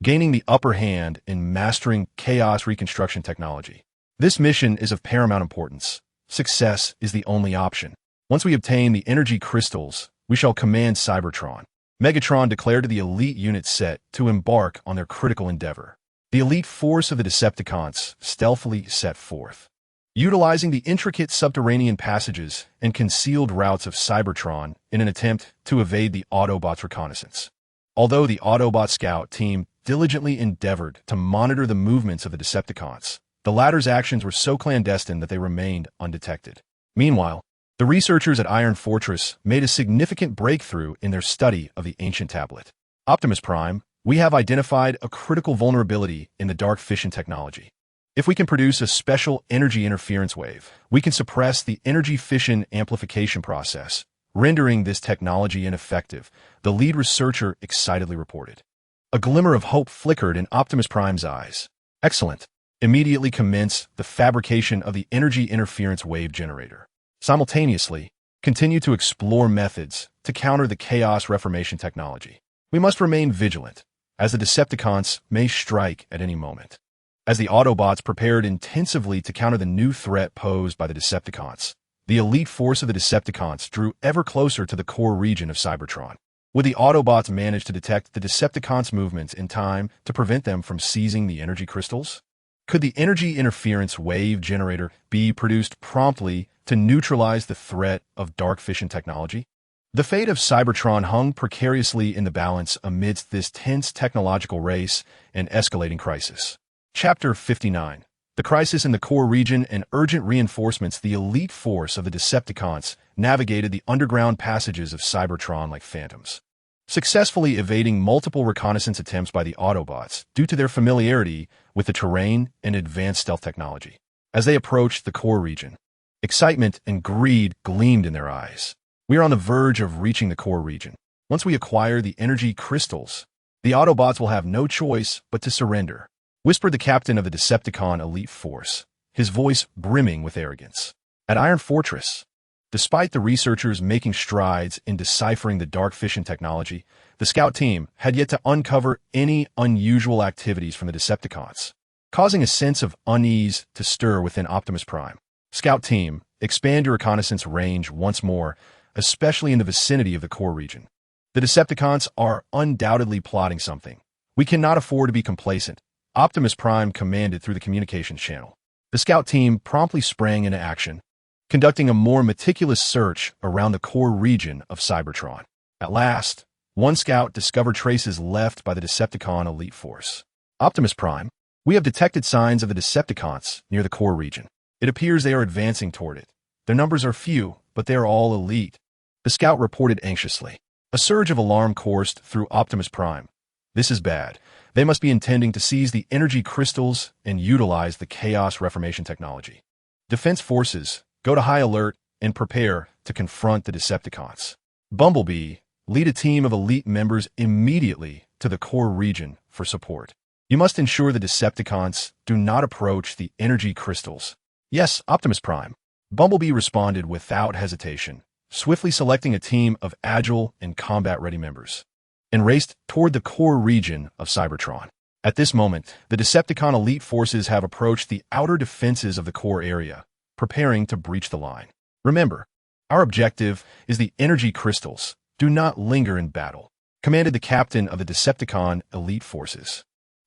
A: gaining the upper hand in mastering chaos reconstruction technology. This mission is of paramount importance. Success is the only option. Once we obtain the energy crystals, we shall command Cybertron. Megatron declared to the elite unit set to embark on their critical endeavor. The elite force of the Decepticons stealthily set forth, utilizing the intricate subterranean passages and concealed routes of Cybertron in an attempt to evade the Autobots' reconnaissance. Although the Autobot scout team diligently endeavored to monitor the movements of the Decepticons, the latter's actions were so clandestine that they remained undetected. Meanwhile, the researchers at Iron Fortress made a significant breakthrough in their study of the ancient tablet. Optimus Prime, we have identified a critical vulnerability in the dark fission technology. If we can produce a special energy interference wave, we can suppress the energy fission amplification process, rendering this technology ineffective, the lead researcher excitedly reported. A glimmer of hope flickered in Optimus Prime's eyes. Excellent. Immediately commence the fabrication of the energy interference wave generator. Simultaneously, continue to explore methods to counter the chaos reformation technology. We must remain vigilant, as the Decepticons may strike at any moment. As the Autobots prepared intensively to counter the new threat posed by the Decepticons, the elite force of the Decepticons drew ever closer to the core region of Cybertron. Would the Autobots manage to detect the Decepticons' movements in time to prevent them from seizing the energy crystals? Could the energy interference wave generator be produced promptly to neutralize the threat of dark fission technology? The fate of Cybertron hung precariously in the balance amidst this tense technological race and escalating crisis. Chapter 59. The crisis in the core region and urgent reinforcements. The elite force of the Decepticons navigated the underground passages of Cybertron like phantoms, successfully evading multiple reconnaissance attempts by the Autobots due to their familiarity with the terrain and advanced stealth technology. As they approached the core region, excitement and greed gleamed in their eyes. We are on the verge of reaching the core region. Once we acquire the energy crystals, the Autobots will have no choice but to surrender, whispered the captain of the Decepticon elite force, his voice brimming with arrogance. At Iron Fortress, despite the researchers making strides in deciphering the dark fission technology, the scout team had yet to uncover any unusual activities from the Decepticons, causing a sense of unease to stir within Optimus Prime. Scout team, expand your reconnaissance range once more, especially in the vicinity of the core region. The Decepticons are undoubtedly plotting something. We cannot afford to be complacent, Optimus Prime commanded through the communications channel. The scout team promptly sprang into action, conducting a more meticulous search around the core region of Cybertron. At last, one scout discovered traces left by the Decepticon elite force. Optimus Prime, we have detected signs of the Decepticons near the core region. It appears they are advancing toward it. Their numbers are few, but they are all elite, the scout reported anxiously. A surge of alarm coursed through Optimus Prime. This is bad. They must be intending to seize the energy crystals and utilize the chaos reformation technology. Defense forces, go to high alert and prepare to confront the Decepticons. Bumblebee, lead a team of elite members immediately to the core region for support. You must ensure the Decepticons do not approach the energy crystals. Yes, Optimus Prime. Bumblebee responded without hesitation, swiftly selecting a team of agile and combat-ready members, and raced toward the core region of Cybertron. At this moment, the Decepticon elite forces have approached the outer defenses of the core area, preparing to breach the line. Remember, our objective is the energy crystals. Do not linger in battle, commanded the captain of the Decepticon elite forces.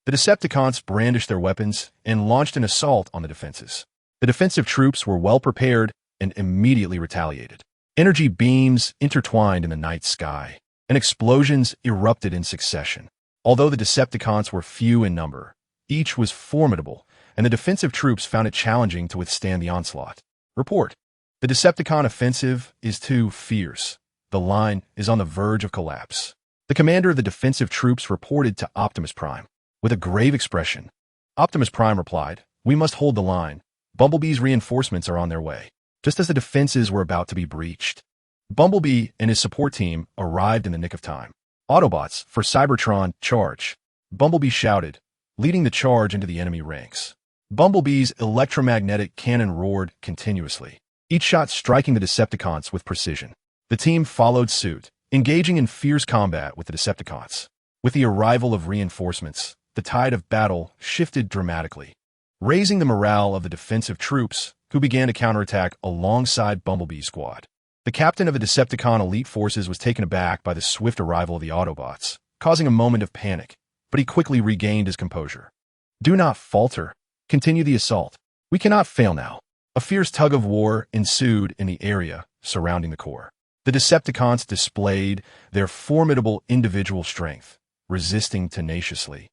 A: The Decepticons brandished their weapons and launched an assault on the defenses. The defensive troops were well prepared and immediately retaliated. Energy beams intertwined in the night sky, and explosions erupted in succession. Although the Decepticons were few in number, each was formidable, and the defensive troops found it challenging to withstand the onslaught. Report: the Decepticon offensive is too fierce. The line is on the verge of collapse. The commander of the defensive troops reported to Optimus Prime. With a grave expression, Optimus Prime replied, "We must hold the line." Bumblebee's reinforcements are on their way, just as the defenses were about to be breached. Bumblebee and his support team arrived in the nick of time. Autobots, for Cybertron, charge! Bumblebee shouted, leading the charge into the enemy ranks. Bumblebee's electromagnetic cannon roared continuously, each shot striking the Decepticons with precision. The team followed suit, engaging in fierce combat with the Decepticons. With the arrival of reinforcements, the tide of battle shifted dramatically, raising the morale of the defensive troops, who began to counterattack alongside Bumblebee's squad. The captain of the Decepticon elite forces was taken aback by the swift arrival of the Autobots, causing a moment of panic, but he quickly regained his composure. "Do not falter. Continue the assault. We cannot fail now." A fierce tug-of-war ensued in the area surrounding the core. The Decepticons displayed their formidable individual strength, resisting tenaciously,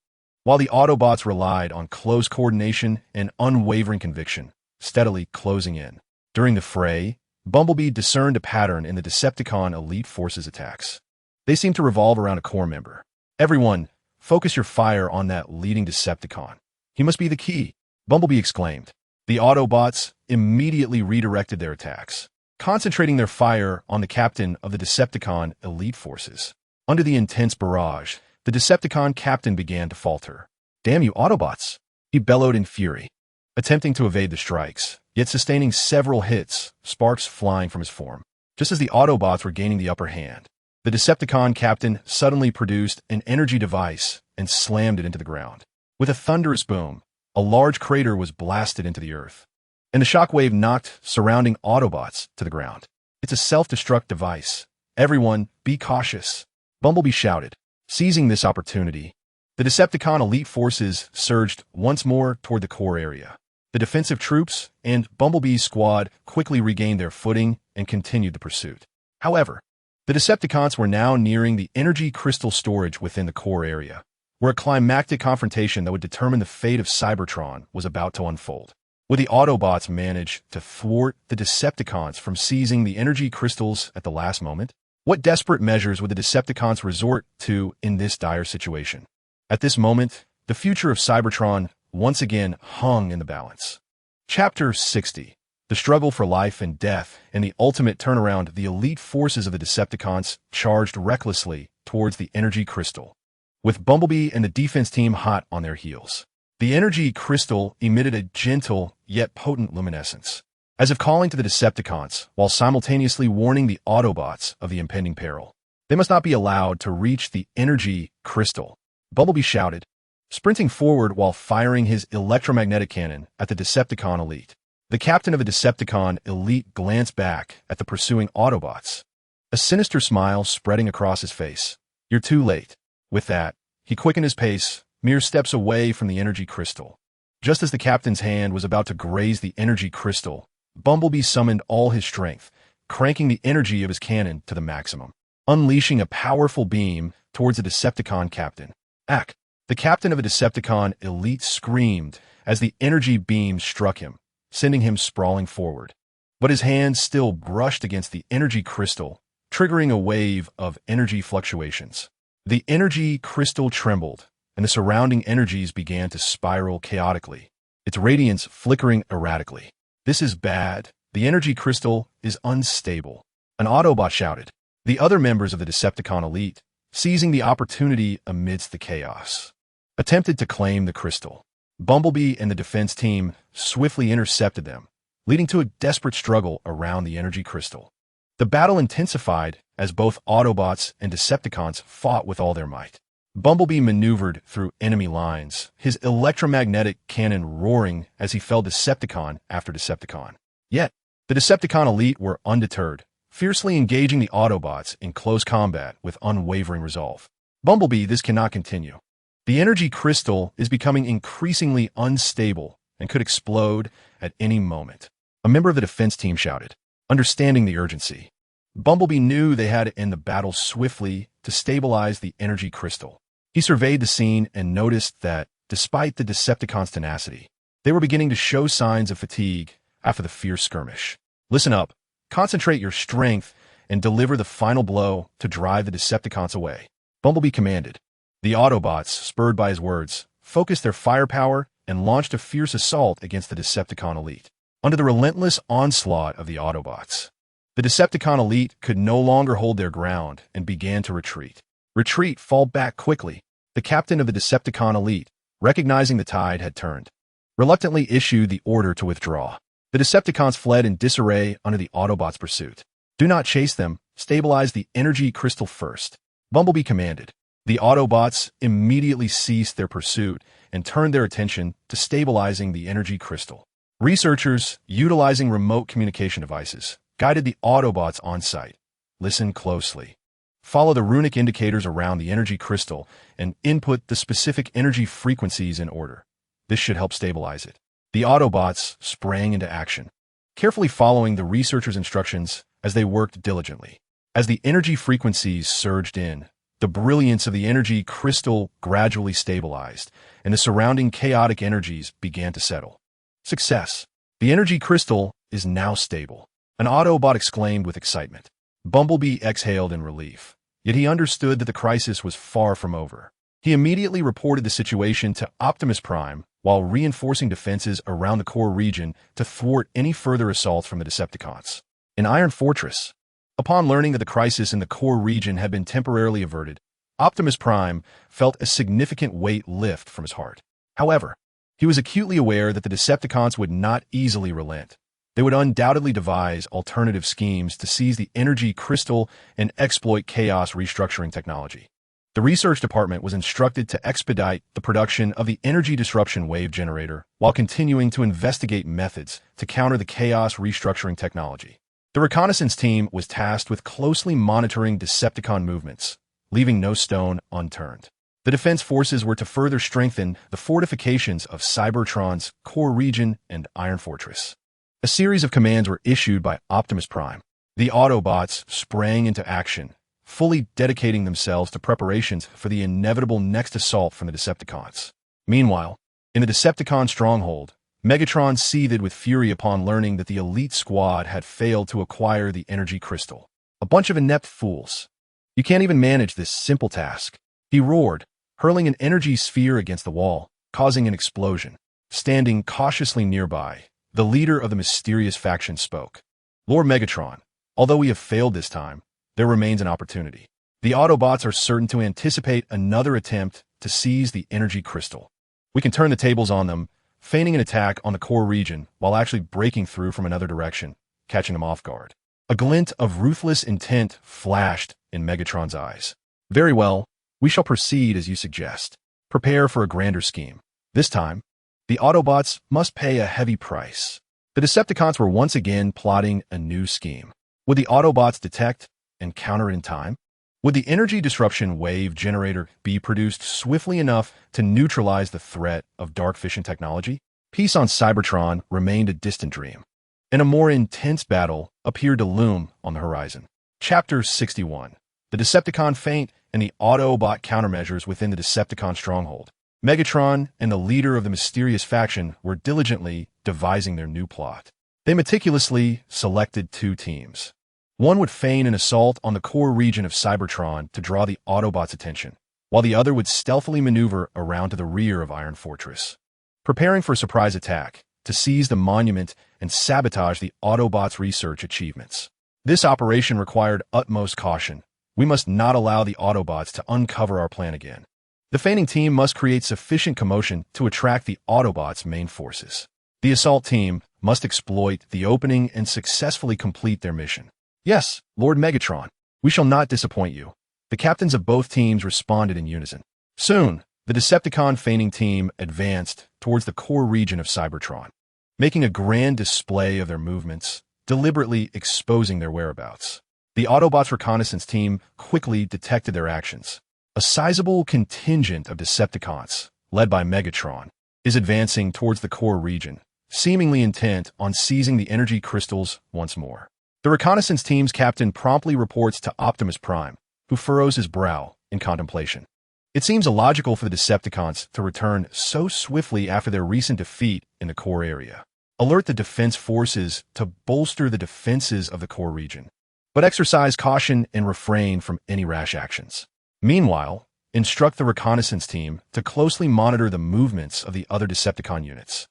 A: while the Autobots relied on close coordination and unwavering conviction, steadily closing in. During the fray, Bumblebee discerned a pattern in the Decepticon elite forces' attacks. They seemed to revolve around a core member. "Everyone, focus your fire on that leading Decepticon. He must be the key," Bumblebee exclaimed. The Autobots immediately redirected their attacks, concentrating their fire on the captain of the Decepticon elite forces. Under the intense barrage, the Decepticon captain began to falter. "Damn you Autobots!" he bellowed in fury, attempting to evade the strikes, yet sustaining several hits, sparks flying from his form. Just as the Autobots were gaining the upper hand, the Decepticon captain suddenly produced an energy device and slammed it into the ground. With a thunderous boom, a large crater was blasted into the earth, and the shockwave knocked surrounding Autobots to the ground. "It's a self-destruct device. Everyone, be cautious," Bumblebee shouted. Seizing this opportunity, the Decepticon elite forces surged once more toward the core area. The defensive troops and Bumblebee's squad quickly regained their footing and continued the pursuit. However, the Decepticons were now nearing the energy crystal storage within the core area, where a climactic confrontation that would determine the fate of Cybertron was about to unfold. Would the Autobots manage to thwart the Decepticons from seizing the energy crystals at the last moment? What desperate measures would the Decepticons resort to in this dire situation? At this moment, the future of Cybertron once again hung in the balance. Chapter 60. The struggle for life and death and the ultimate turnaround. The elite forces of the Decepticons charged recklessly towards the energy crystal, with Bumblebee and the defense team hot on their heels. The energy crystal emitted a gentle yet potent luminescence, as if calling to the Decepticons while simultaneously warning the Autobots of the impending peril. They must not be allowed to reach the energy crystal, Bumblebee shouted, sprinting forward while firing his electromagnetic cannon at the Decepticon elite. The captain of the Decepticon elite glanced back at the pursuing Autobots, a sinister smile spreading across his face. "You're too late." With that, he quickened his pace, mere steps away from the energy crystal. Just as the captain's hand was about to graze the energy crystal, Bumblebee summoned all his strength, cranking the energy of his cannon to the maximum, unleashing a powerful beam towards the Decepticon captain. "Ack!" The captain of a Decepticon elite screamed as the energy beam struck him, sending him sprawling forward. But his hand still brushed against the energy crystal, triggering a wave of energy fluctuations. The energy crystal trembled, and the surrounding energies began to spiral chaotically, its radiance flickering erratically. "This is bad. The energy crystal is unstable," an Autobot shouted. The other members of the Decepticon elite, seizing the opportunity amidst the chaos, attempted to claim the crystal. Bumblebee and the defense team swiftly intercepted them, leading to a desperate struggle around the energy crystal. The battle intensified as both Autobots and Decepticons fought with all their might. Bumblebee maneuvered through enemy lines, his electromagnetic cannon roaring as he felled Decepticon after Decepticon. Yet, the Decepticon elite were undeterred, fiercely engaging the Autobots in close combat with unwavering resolve. "Bumblebee, this cannot continue. The energy crystal is becoming increasingly unstable and could explode at any moment," a member of the defense team shouted, understanding the urgency. Bumblebee knew they had to end the battle swiftly to stabilize the energy crystal. He surveyed the scene and noticed that, despite the Decepticons' tenacity, they were beginning to show signs of fatigue after the fierce skirmish. "Listen up, concentrate your strength, and deliver the final blow to drive the Decepticons away," Bumblebee commanded. The Autobots, spurred by his words, focused their firepower and launched a fierce assault against the Decepticon elite. under the relentless onslaught of the Autobots. The Decepticon elite could no longer hold their ground and began to retreat. Retreat, fall back quickly. The captain of the Decepticon elite, recognizing the tide had turned, reluctantly issued the order to withdraw. The Decepticons fled in disarray under the Autobots' pursuit. Do not chase them. Stabilize the energy crystal first, Bumblebee commanded. The Autobots immediately ceased their pursuit and turned their attention to stabilizing the energy crystal. Researchers, utilizing remote communication devices, guided the Autobots on site. Listen closely. Follow the runic indicators around the energy crystal and input the specific energy frequencies in order. This should help stabilize it. The Autobots sprang into action, carefully following the researchers' instructions as they worked diligently. As the energy frequencies surged in, the brilliance of the energy crystal gradually stabilized, and the surrounding chaotic energies began to settle. Success! The energy crystal is now stable, an Autobot exclaimed with excitement. Bumblebee exhaled in relief, yet he understood that the crisis was far from over. He immediately reported the situation to Optimus Prime while reinforcing defenses around the core region to thwart any further assaults from the Decepticons. In Iron Fortress, upon learning that the crisis in the core region had been temporarily averted, Optimus Prime felt a significant weight lift from his heart. However, he was acutely aware that the Decepticons would not easily relent. They would undoubtedly devise alternative schemes to seize the energy crystal and exploit chaos restructuring technology. The research department was instructed to expedite the production of the energy disruption wave generator while continuing to investigate methods to counter the chaos restructuring technology. The reconnaissance team was tasked with closely monitoring Decepticon movements, leaving no stone unturned. The defense forces were to further strengthen the fortifications of Cybertron's core region and Iron Fortress. A series of commands were issued by Optimus Prime. The Autobots sprang into action, fully dedicating themselves to preparations for the inevitable next assault from the Decepticons. Meanwhile, in the Decepticon stronghold, Megatron seethed with fury upon learning that the elite squad had failed to acquire the energy crystal. A bunch of inept fools. You can't even manage this simple task, he roared, hurling an energy sphere against the wall, causing an explosion. Standing cautiously nearby, the leader of the mysterious faction spoke. Lord Megatron, although we have failed this time, there remains an opportunity. The Autobots are certain to anticipate another attempt to seize the energy crystal. We can turn the tables on them, feigning an attack on the core region while actually breaking through from another direction, catching them off guard. A glint of ruthless intent flashed in Megatron's eyes. Very well, we shall proceed as you suggest. Prepare for a grander scheme. This time, the Autobots must pay a heavy price. The Decepticons were once again plotting a new scheme. Would the Autobots detect and counter in time? Would the energy disruption wave generator be produced swiftly enough to neutralize the threat of dark fission technology? Peace on Cybertron remained a distant dream, and a more intense battle appeared to loom on the horizon. Chapter 61. The Decepticon feint and the Autobot countermeasures within the Decepticon stronghold. Megatron and the leader of the mysterious faction were diligently devising their new plot. They meticulously selected two teams. One would feign an assault on the core region of Cybertron to draw the Autobots' attention, while the other would stealthily maneuver around to the rear of Iron Fortress, preparing for a surprise attack to seize the monument and sabotage the Autobots' research achievements. This operation required utmost caution. We must not allow the Autobots to uncover our plan again. The feigning team must create sufficient commotion to attract the Autobots' main forces. The assault team must exploit the opening and successfully complete their mission. Yes, Lord Megatron, we shall not disappoint you. The captains of both teams responded in unison. Soon, the Decepticon feigning team advanced towards the core region of Cybertron, making a grand display of their movements, deliberately exposing their whereabouts. The Autobots' reconnaissance team quickly detected their actions. A sizable contingent of Decepticons, led by Megatron, is advancing towards the core region, seemingly intent on seizing the energy crystals once more. The reconnaissance team's captain promptly reports to Optimus Prime, who furrows his brow in contemplation. It seems illogical for the Decepticons to return so swiftly after their recent defeat in the core area. Alert the defense forces to bolster the defenses of the core region, but exercise caution and refrain from any rash actions. Meanwhile, instruct the reconnaissance team to closely monitor the movements of the other Decepticon units.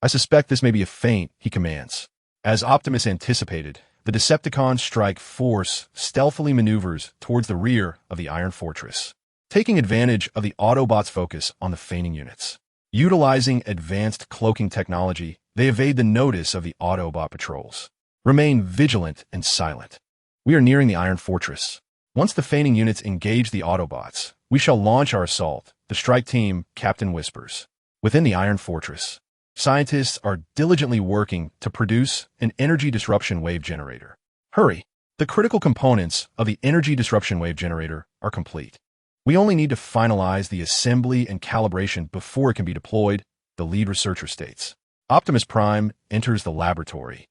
A: I suspect this may be a feint, he commands. As Optimus anticipated, the Decepticon strike force stealthily maneuvers towards the rear of the Iron Fortress, taking advantage of the Autobots' focus on the feigning units. Utilizing advanced cloaking technology, they evade the notice of the Autobot patrols. Remain vigilant and silent. We are nearing the Iron Fortress. Once the feigning units engage the Autobots, we shall launch our assault, the strike team, Captain whispers. Within the Iron Fortress, scientists are diligently working to produce an energy disruption wave generator. Hurry! The critical components of the energy disruption wave generator are complete. We only need to finalize the assembly and calibration before it can be deployed, the lead researcher states. Optimus Prime enters the laboratory,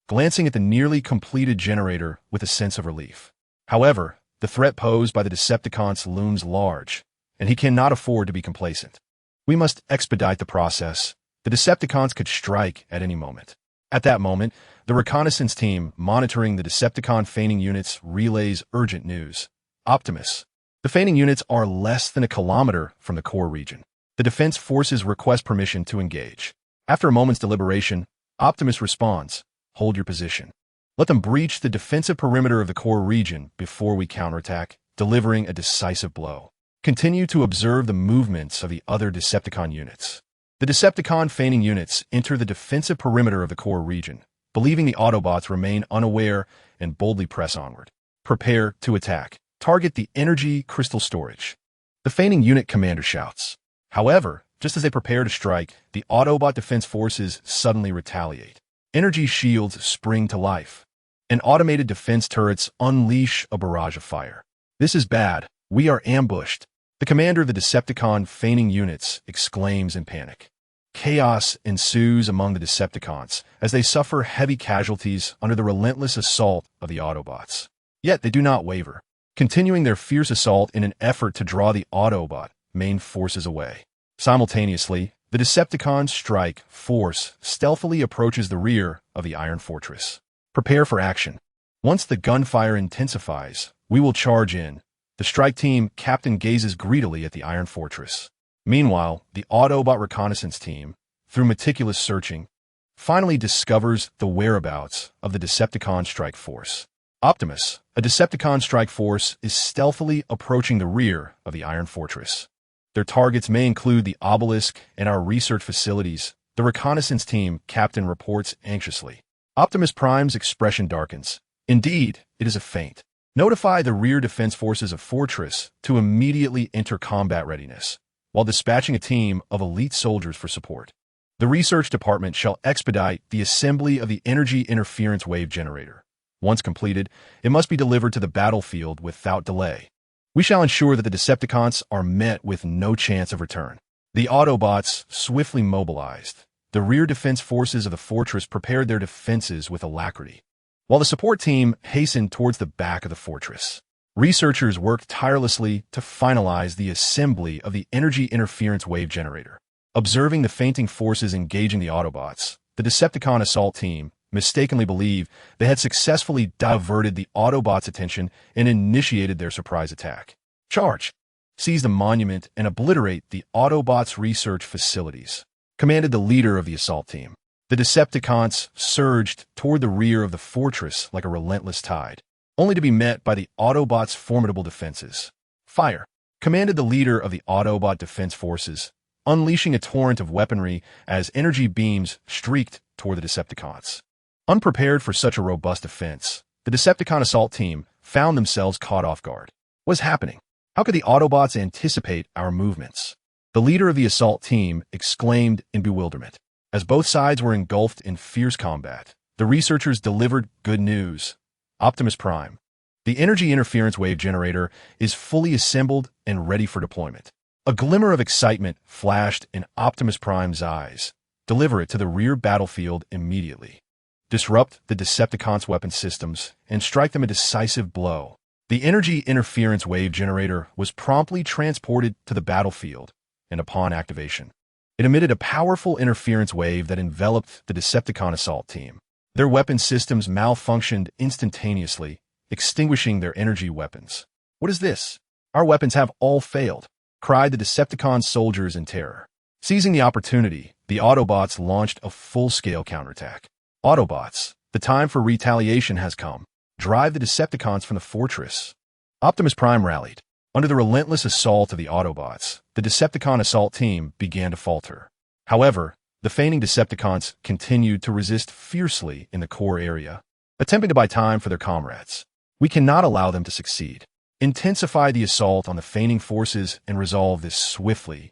A: glancing at the nearly completed generator with a sense of relief. However, the threat posed by the Decepticons looms large, and he cannot afford to be complacent. We must expedite the process. The Decepticons could strike at any moment. At that moment, the reconnaissance team monitoring the Decepticon feigning units relays urgent news. Optimus. The feigning units are less than a kilometer from the core region. The defense forces request permission to engage. After a moment's deliberation, Optimus responds, "Hold your position. Let them breach the defensive perimeter of the core region before we counterattack, delivering a decisive blow. Continue to observe the movements of the other Decepticon units." The Decepticon feigning units enter the defensive perimeter of the core region, believing the Autobots remain unaware and boldly press onward. Prepare to attack. Target the energy crystal storage. The feigning unit commander shouts. However, just as they prepare to strike, the Autobot defense forces suddenly retaliate. Energy shields spring to life, and automated defense turrets unleash a barrage of fire. This is bad. We are ambushed. The commander of the Decepticon feigning units exclaims in panic. Chaos ensues among the Decepticons as they suffer heavy casualties under the relentless assault of the Autobots. Yet they do not waver, continuing their fierce assault in an effort to draw the Autobot main forces away. Simultaneously, the Decepticon strike force stealthily approaches the rear of the Iron Fortress. Prepare for action. Once the gunfire intensifies, we will charge in. The strike team captain gazes greedily at the Iron Fortress. Meanwhile, the Autobot reconnaissance team, through meticulous searching, finally discovers the whereabouts of the Decepticon strike force. Optimus, a Decepticon strike force, is stealthily approaching the rear of the Iron Fortress. Their targets may include the obelisk and our research facilities, the reconnaissance team captain reports anxiously. Optimus Prime's expression darkens. Indeed, it is a feint. Notify the rear defense forces of Fortress to immediately enter combat readiness, while dispatching a team of elite soldiers for support. The research department shall expedite the assembly of the energy interference wave generator. Once completed, it must be delivered to the battlefield without delay. We shall ensure that the Decepticons are met with no chance of return. The Autobots swiftly mobilized. The rear defense forces of the fortress prepared their defenses with alacrity, while the support team hastened towards the back of the fortress. Researchers worked tirelessly to finalize the assembly of the energy interference wave generator. Observing the fainting forces engaging the Autobots, the Decepticon assault team mistakenly believed they had successfully diverted the Autobots' attention and initiated their surprise attack. Charge! Seize the monument and obliterate the Autobots' research facilities, commanded the leader of the assault team. The Decepticons surged toward the rear of the fortress like a relentless tide, only to be met by the Autobots' formidable defenses. Fire! Commanded the leader of the Autobot defense forces, unleashing a torrent of weaponry as energy beams streaked toward the Decepticons. Unprepared for such a robust defense, the Decepticon assault team found themselves caught off guard. What was happening? How could the Autobots anticipate our movements? The leader of the assault team exclaimed in bewilderment. As both sides were engulfed in fierce combat, the researchers delivered good news. Optimus Prime. The energy interference wave generator is fully assembled and ready for deployment. A glimmer of excitement flashed in Optimus Prime's eyes. Deliver it to the rear battlefield immediately. Disrupt the Decepticons' weapon systems and strike them a decisive blow. The energy interference wave generator was promptly transported to the battlefield, and upon activation, it emitted a powerful interference wave that enveloped the Decepticon assault team. Their weapon systems malfunctioned instantaneously, extinguishing their energy weapons. "What is this? Our weapons have all failed," cried the Decepticon soldiers in terror. Seizing the opportunity, the Autobots launched a full-scale counterattack. Autobots, the time for retaliation has come. Drive the Decepticons from the fortress. Optimus Prime rallied. Under the relentless assault of the Autobots, the Decepticon assault team began to falter. However, the feigning Decepticons continued to resist fiercely in the core area, attempting to buy time for their comrades. We cannot allow them to succeed. Intensify the assault on the feigning forces and resolve this swiftly.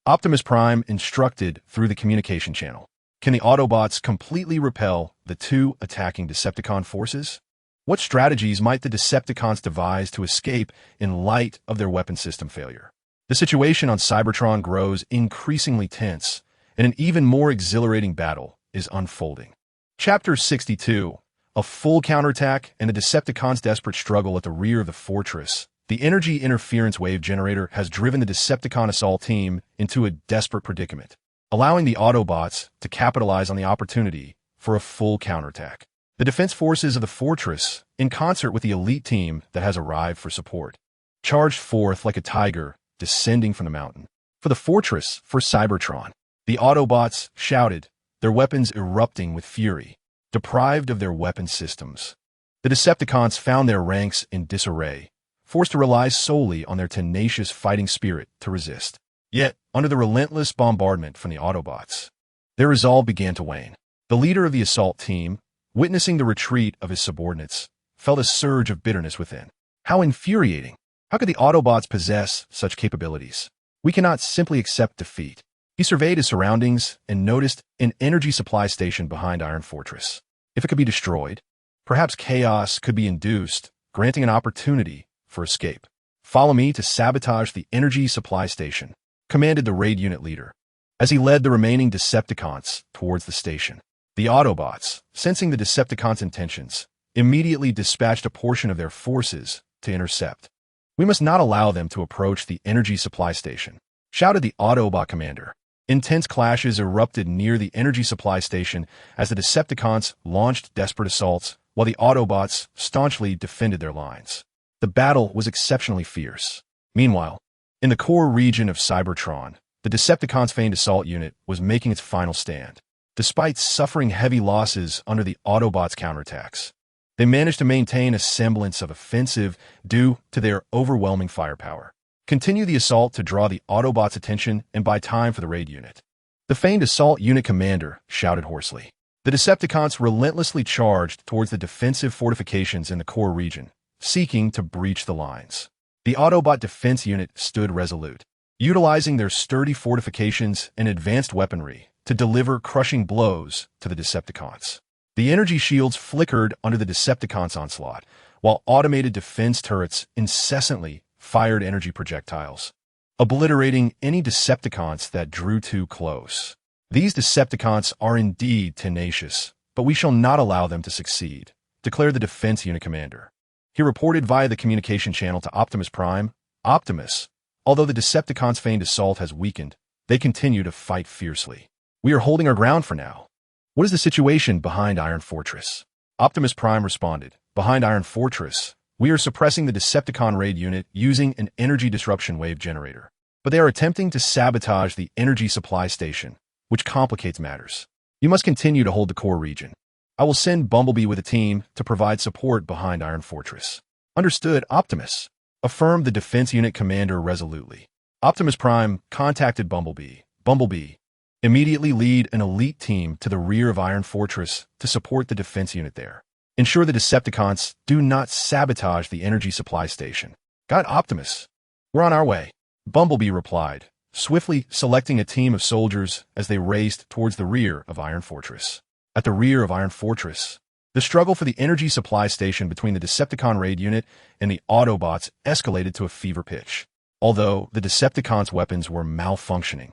A: Optimus Prime instructed through the communication channel. Can the Autobots completely repel the two attacking Decepticon forces? What strategies might the Decepticons devise to escape in light of their weapon system failure? The situation on Cybertron grows increasingly tense, and an even more exhilarating battle is unfolding. Chapter 62. A full counterattack and the Decepticons' desperate struggle at the rear of the fortress. The energy interference wave generator has driven the Decepticon assault team into a desperate predicament, allowing the Autobots to capitalize on the opportunity for a full counterattack. The defense forces of the fortress, in concert with the elite team that has arrived for support, charged forth like a tiger descending from the mountain. For the fortress, for Cybertron, the Autobots shouted, their weapons erupting with fury, deprived of their weapon systems. The Decepticons found their ranks in disarray, forced to rely solely on their tenacious fighting spirit to resist. Yet, under the relentless bombardment from the Autobots, their resolve began to wane. The leader of the assault team, witnessing the retreat of his subordinates, felt a surge of bitterness within. How infuriating! How could the Autobots possess such capabilities? We cannot simply accept defeat. He surveyed his surroundings and noticed an energy supply station behind Iron Fortress. If it could be destroyed, perhaps chaos could be induced, granting an opportunity for escape. Follow me to sabotage the energy supply station, commanded the raid unit leader. As he led the remaining Decepticons towards the station, the Autobots, sensing the Decepticons' intentions, immediately dispatched a portion of their forces to intercept. We must not allow them to approach the energy supply station, shouted the Autobot commander. Intense clashes erupted near the energy supply station as the Decepticons launched desperate assaults while the Autobots staunchly defended their lines. The battle was exceptionally fierce. Meanwhile, in the core region of Cybertron, the Decepticons' feigned assault unit was making its final stand. Despite suffering heavy losses under the Autobots' counterattacks, they managed to maintain a semblance of offensive due to their overwhelming firepower. Continue the assault to draw the Autobots' attention and buy time for the raid unit. The feigned assault unit commander shouted hoarsely. The Decepticons relentlessly charged towards the defensive fortifications in the core region, seeking to breach the lines. The Autobot defense unit stood resolute, utilizing their sturdy fortifications and advanced weaponry to deliver crushing blows to the Decepticons. The energy shields flickered under the Decepticons' onslaught, while automated defense turrets incessantly fired energy projectiles, obliterating any Decepticons that drew too close. These Decepticons are indeed tenacious, but we shall not allow them to succeed, declared the defense unit commander. He reported via the communication channel to Optimus Prime, Optimus, although the Decepticons' feigned assault has weakened, they continue to fight fiercely. We are holding our ground for now. What is the situation behind Iron Fortress? Optimus Prime responded, behind Iron Fortress, we are suppressing the Decepticon raid unit using an energy disruption wave generator. But they are attempting to sabotage the energy supply station, which complicates matters. You must continue to hold the core region. I will send Bumblebee with a team to provide support behind Iron Fortress. Understood, Optimus, affirmed the defense unit commander resolutely. Optimus Prime contacted Bumblebee. Bumblebee, immediately lead an elite team to the rear of Iron Fortress to support the defense unit there. Ensure the Decepticons do not sabotage the energy supply station. Got Optimus. We're on our way. Bumblebee replied, swiftly selecting a team of soldiers as they raced towards the rear of Iron Fortress. At the rear of Iron Fortress, the struggle for the energy supply station between the Decepticon raid unit and the Autobots escalated to a fever pitch. Although the Decepticons' weapons were malfunctioning,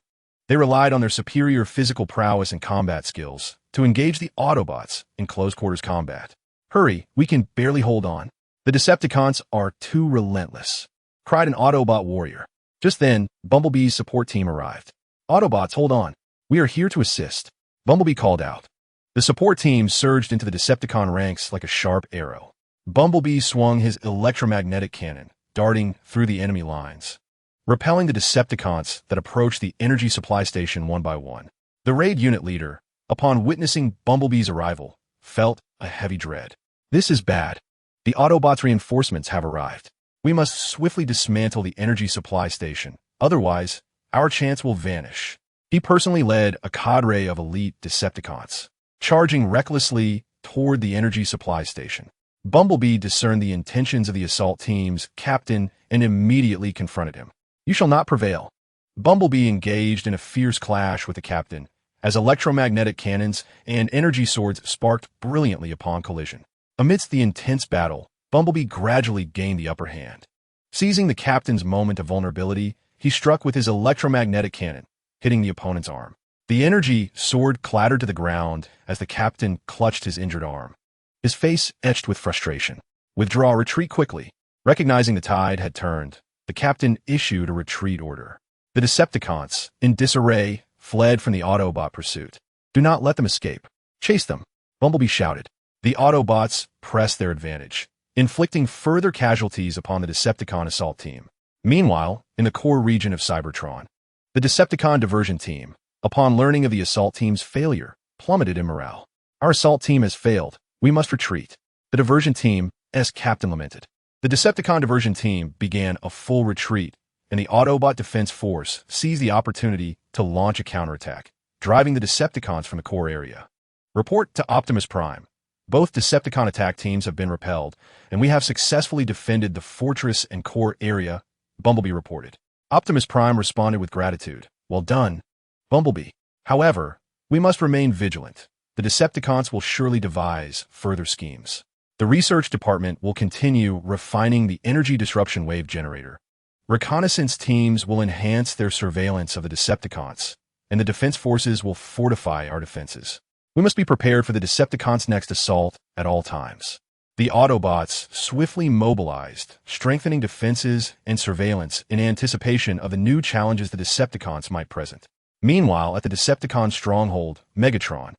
A: they relied on their superior physical prowess and combat skills to engage the Autobots in close-quarters combat. Hurry, we can barely hold on. The Decepticons are too relentless, cried an Autobot warrior. Just then, Bumblebee's support team arrived. Autobots, hold on. We are here to assist, Bumblebee called out. The support team surged into the Decepticon ranks like a sharp arrow. Bumblebee swung his electromagnetic cannon, darting through the enemy lines. repelling the Decepticons that approached the energy supply station one by one. The raid unit leader, upon witnessing Bumblebee's arrival, felt a heavy dread. This is bad. The Autobots' reinforcements have arrived. We must swiftly dismantle the energy supply station, otherwise, our chance will vanish. He personally led a cadre of elite Decepticons, charging recklessly toward the energy supply station. Bumblebee discerned the intentions of the assault team's captain and immediately confronted him. "You shall not prevail." Bumblebee engaged in a fierce clash with the captain, as electromagnetic cannons and energy swords sparked brilliantly upon collision. Amidst the intense battle, Bumblebee gradually gained the upper hand. Seizing the captain's moment of vulnerability, he struck with his electromagnetic cannon, hitting the opponent's arm. The energy sword clattered to the ground as the captain clutched his injured arm. His face etched with frustration. "Withdraw, retreat quickly." Recognizing the tide had turned, the captain issued a retreat order. The Decepticons, in disarray, fled from the Autobot pursuit. "Do not let them escape. Chase them," Bumblebee shouted. The Autobots pressed their advantage, inflicting further casualties upon the Decepticon assault team. Meanwhile, in the core region of Cybertron, the Decepticon diversion team, upon learning of the assault team's failure, plummeted in morale. "Our assault team has failed. We must retreat." The diversion team's captain lamented. The Decepticon diversion team began a full retreat, and the Autobot Defense Force seized the opportunity to launch a counterattack, driving the Decepticons from the core area. Report to Optimus Prime. Both Decepticon attack teams have been repelled, and we have successfully defended the fortress and core area, Bumblebee reported. Optimus Prime responded with gratitude. "Well done, Bumblebee. However, we must remain vigilant. The Decepticons will surely devise further schemes. The research department will continue refining the energy disruption wave generator. Reconnaissance teams will enhance their surveillance of the Decepticons, and the defense forces will fortify our defenses. We must be prepared for the Decepticons' next assault at all times." The Autobots swiftly mobilized, strengthening defenses and surveillance in anticipation of the new challenges the Decepticons might present. Meanwhile, at the Decepticon stronghold, Megatron,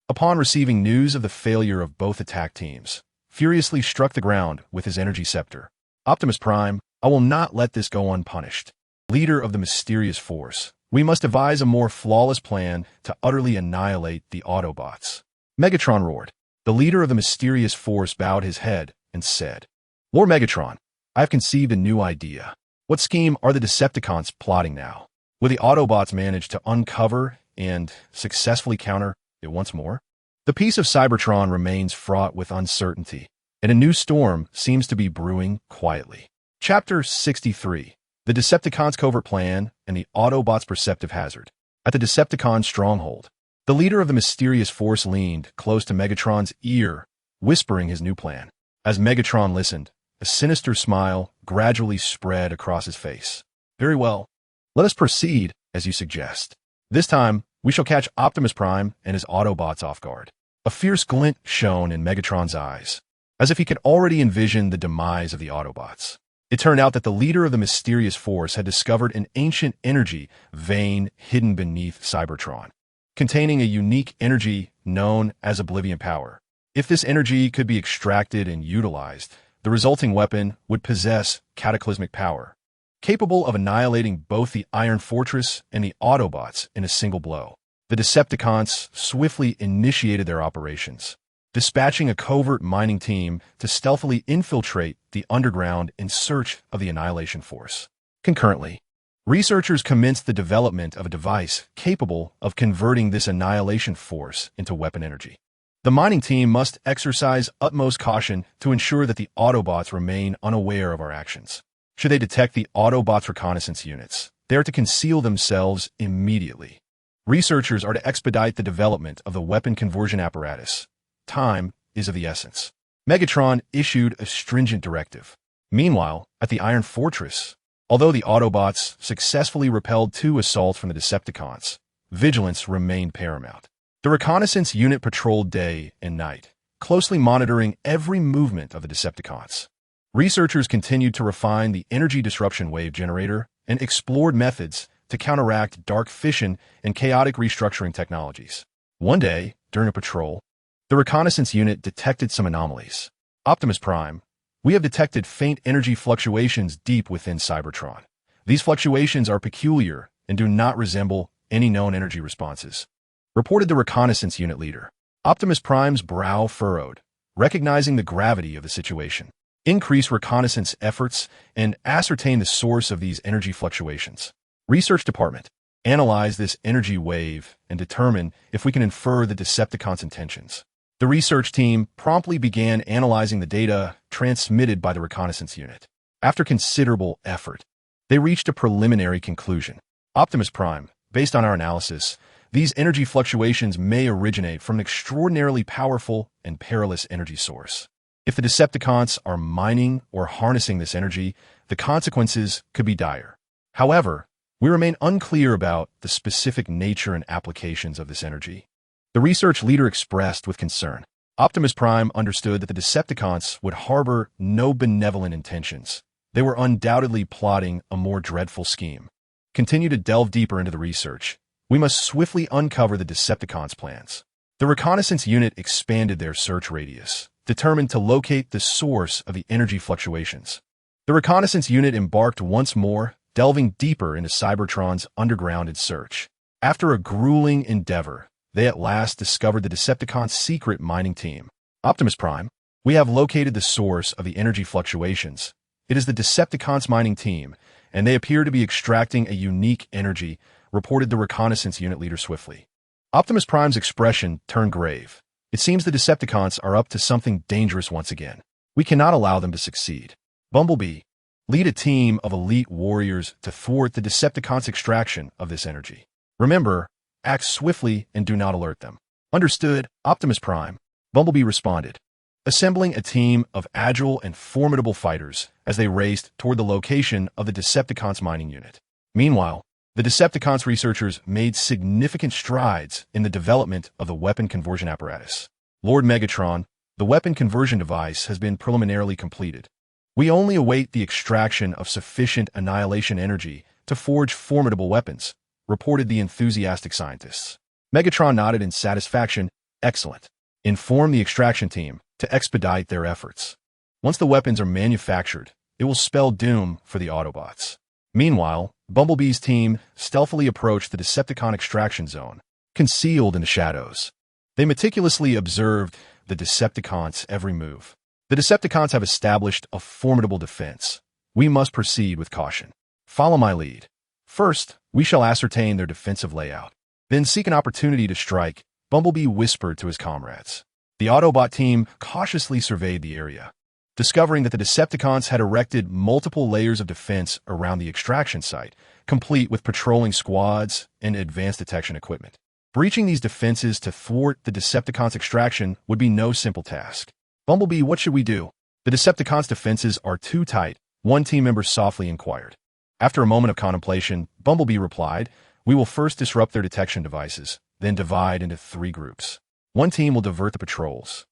A: upon receiving news of the failure of both attack teams, furiously struck the ground with his energy scepter. "Optimus Prime, I will not let this go unpunished. Leader of the mysterious force, we must devise a more flawless plan to utterly annihilate the Autobots." Megatron roared. The leader of the mysterious force bowed his head and said, "Lord Megatron, I have conceived a new idea. What scheme are the Decepticons plotting now? Will the Autobots manage to uncover and successfully counter it once more?" The peace of Cybertron remains fraught with uncertainty, and a new storm seems to be brewing quietly. Chapter 63. The Decepticons' Covert Plan and the Autobots' Perceptive Hazard. At the Decepticon stronghold, the leader of the mysterious force leaned close to Megatron's ear, whispering his new plan. As Megatron listened, a sinister smile gradually spread across his face. "Very well. Let us proceed, as you suggest. This time, we shall catch Optimus Prime and his Autobots off guard." A fierce glint shone in Megatron's eyes, as if he could already envision the demise of the Autobots. It turned out that the leader of the mysterious force had discovered an ancient energy vein hidden beneath Cybertron, containing a unique energy known as Oblivion Power. If this energy could be extracted and utilized, the resulting weapon would possess cataclysmic power, capable of annihilating both the Iron Fortress and the Autobots in a single blow. The Decepticons swiftly initiated their operations, dispatching a covert mining team to stealthily infiltrate the underground in search of the Annihilation Force. Concurrently, researchers commenced the development of a device capable of converting this Annihilation Force into weapon energy. The mining team must exercise utmost caution to ensure that the Autobots remain unaware of our actions. Should they detect the Autobots' reconnaissance units, they are to conceal themselves immediately. Researchers are to expedite the development of the weapon conversion apparatus. Time is of the essence. Megatron issued a stringent directive. Meanwhile, at the Iron Fortress, although the Autobots successfully repelled 2 assaults from the Decepticons, vigilance remained paramount. The reconnaissance unit patrolled day and night, closely monitoring every movement of the Decepticons. Researchers continued to refine the energy disruption wave generator and explored methods to counteract dark fission and chaotic restructuring technologies. One day, during a patrol, the reconnaissance unit detected some anomalies. "Optimus Prime, we have detected faint energy fluctuations deep within Cybertron. These fluctuations are peculiar and do not resemble any known energy responses, reported the reconnaissance unit leader. Optimus Prime's brow furrowed, recognizing the gravity of the situation. Increase reconnaissance efforts and ascertain the source of these energy fluctuations. Research Department. Analyze this energy wave and determine if we can infer the Decepticons' intentions. The research team promptly began analyzing the data transmitted by the reconnaissance unit. After considerable effort, they reached a preliminary conclusion. Optimus Prime, based on our analysis, these energy fluctuations may originate from an extraordinarily powerful and perilous energy source. If the Decepticons are mining or harnessing this energy, the consequences could be dire. However, we remain unclear about the specific nature and applications of this energy. The research leader expressed with concern. Optimus Prime understood that the Decepticons would harbor no benevolent intentions. They were undoubtedly plotting a more dreadful scheme. Continue to delve deeper into the research. We must swiftly uncover the Decepticons' plans. The reconnaissance unit expanded their search radius, determined to locate the source of the energy fluctuations. The reconnaissance unit embarked once more, delving deeper into Cybertron's underground search. After a grueling endeavor, they at last discovered the Decepticons' secret mining team. Optimus Prime, we have located the source of the energy fluctuations. It is the Decepticons' mining team, and they appear to be extracting a unique energy, reported the reconnaissance unit leader swiftly. Optimus Prime's expression turned grave. It seems the Decepticons are up to something dangerous once again. We cannot allow them to succeed. Bumblebee, lead a team of elite warriors to thwart the Decepticons' extraction of this energy. Remember, act swiftly and do not alert them. Understood, Optimus Prime. Bumblebee responded, assembling a team of agile and formidable fighters as they raced toward the location of the Decepticons' mining unit. Meanwhile, the Decepticons researchers made significant strides in the development of the weapon conversion apparatus. Lord Megatron, the weapon conversion device has been preliminarily completed. We only await the extraction of sufficient annihilation energy to forge formidable weapons, reported the enthusiastic scientists. Megatron nodded in satisfaction. Excellent. Inform the extraction team to expedite their efforts. Once the weapons are manufactured, it will spell doom for the Autobots. Meanwhile, Bumblebee's team stealthily approached the Decepticon extraction zone, concealed in the shadows. They meticulously observed the Decepticons' every move. The Decepticons have established a formidable defense. We must proceed with caution. Follow my lead. First, we shall ascertain their defensive layout. Then seek an opportunity to strike, Bumblebee whispered to his comrades. The Autobot team cautiously surveyed the area, discovering that the Decepticons had erected multiple layers of defense around the extraction site, complete with patrolling squads and advanced detection equipment. Breaching these defenses to thwart the Decepticons' extraction would be no simple task. Bumblebee, what should we do? The Decepticons' defenses are too tight, one team member softly inquired. After a moment of contemplation, Bumblebee replied, we will first disrupt their detection devices, then divide into 3 groups. One team will divert the patrols.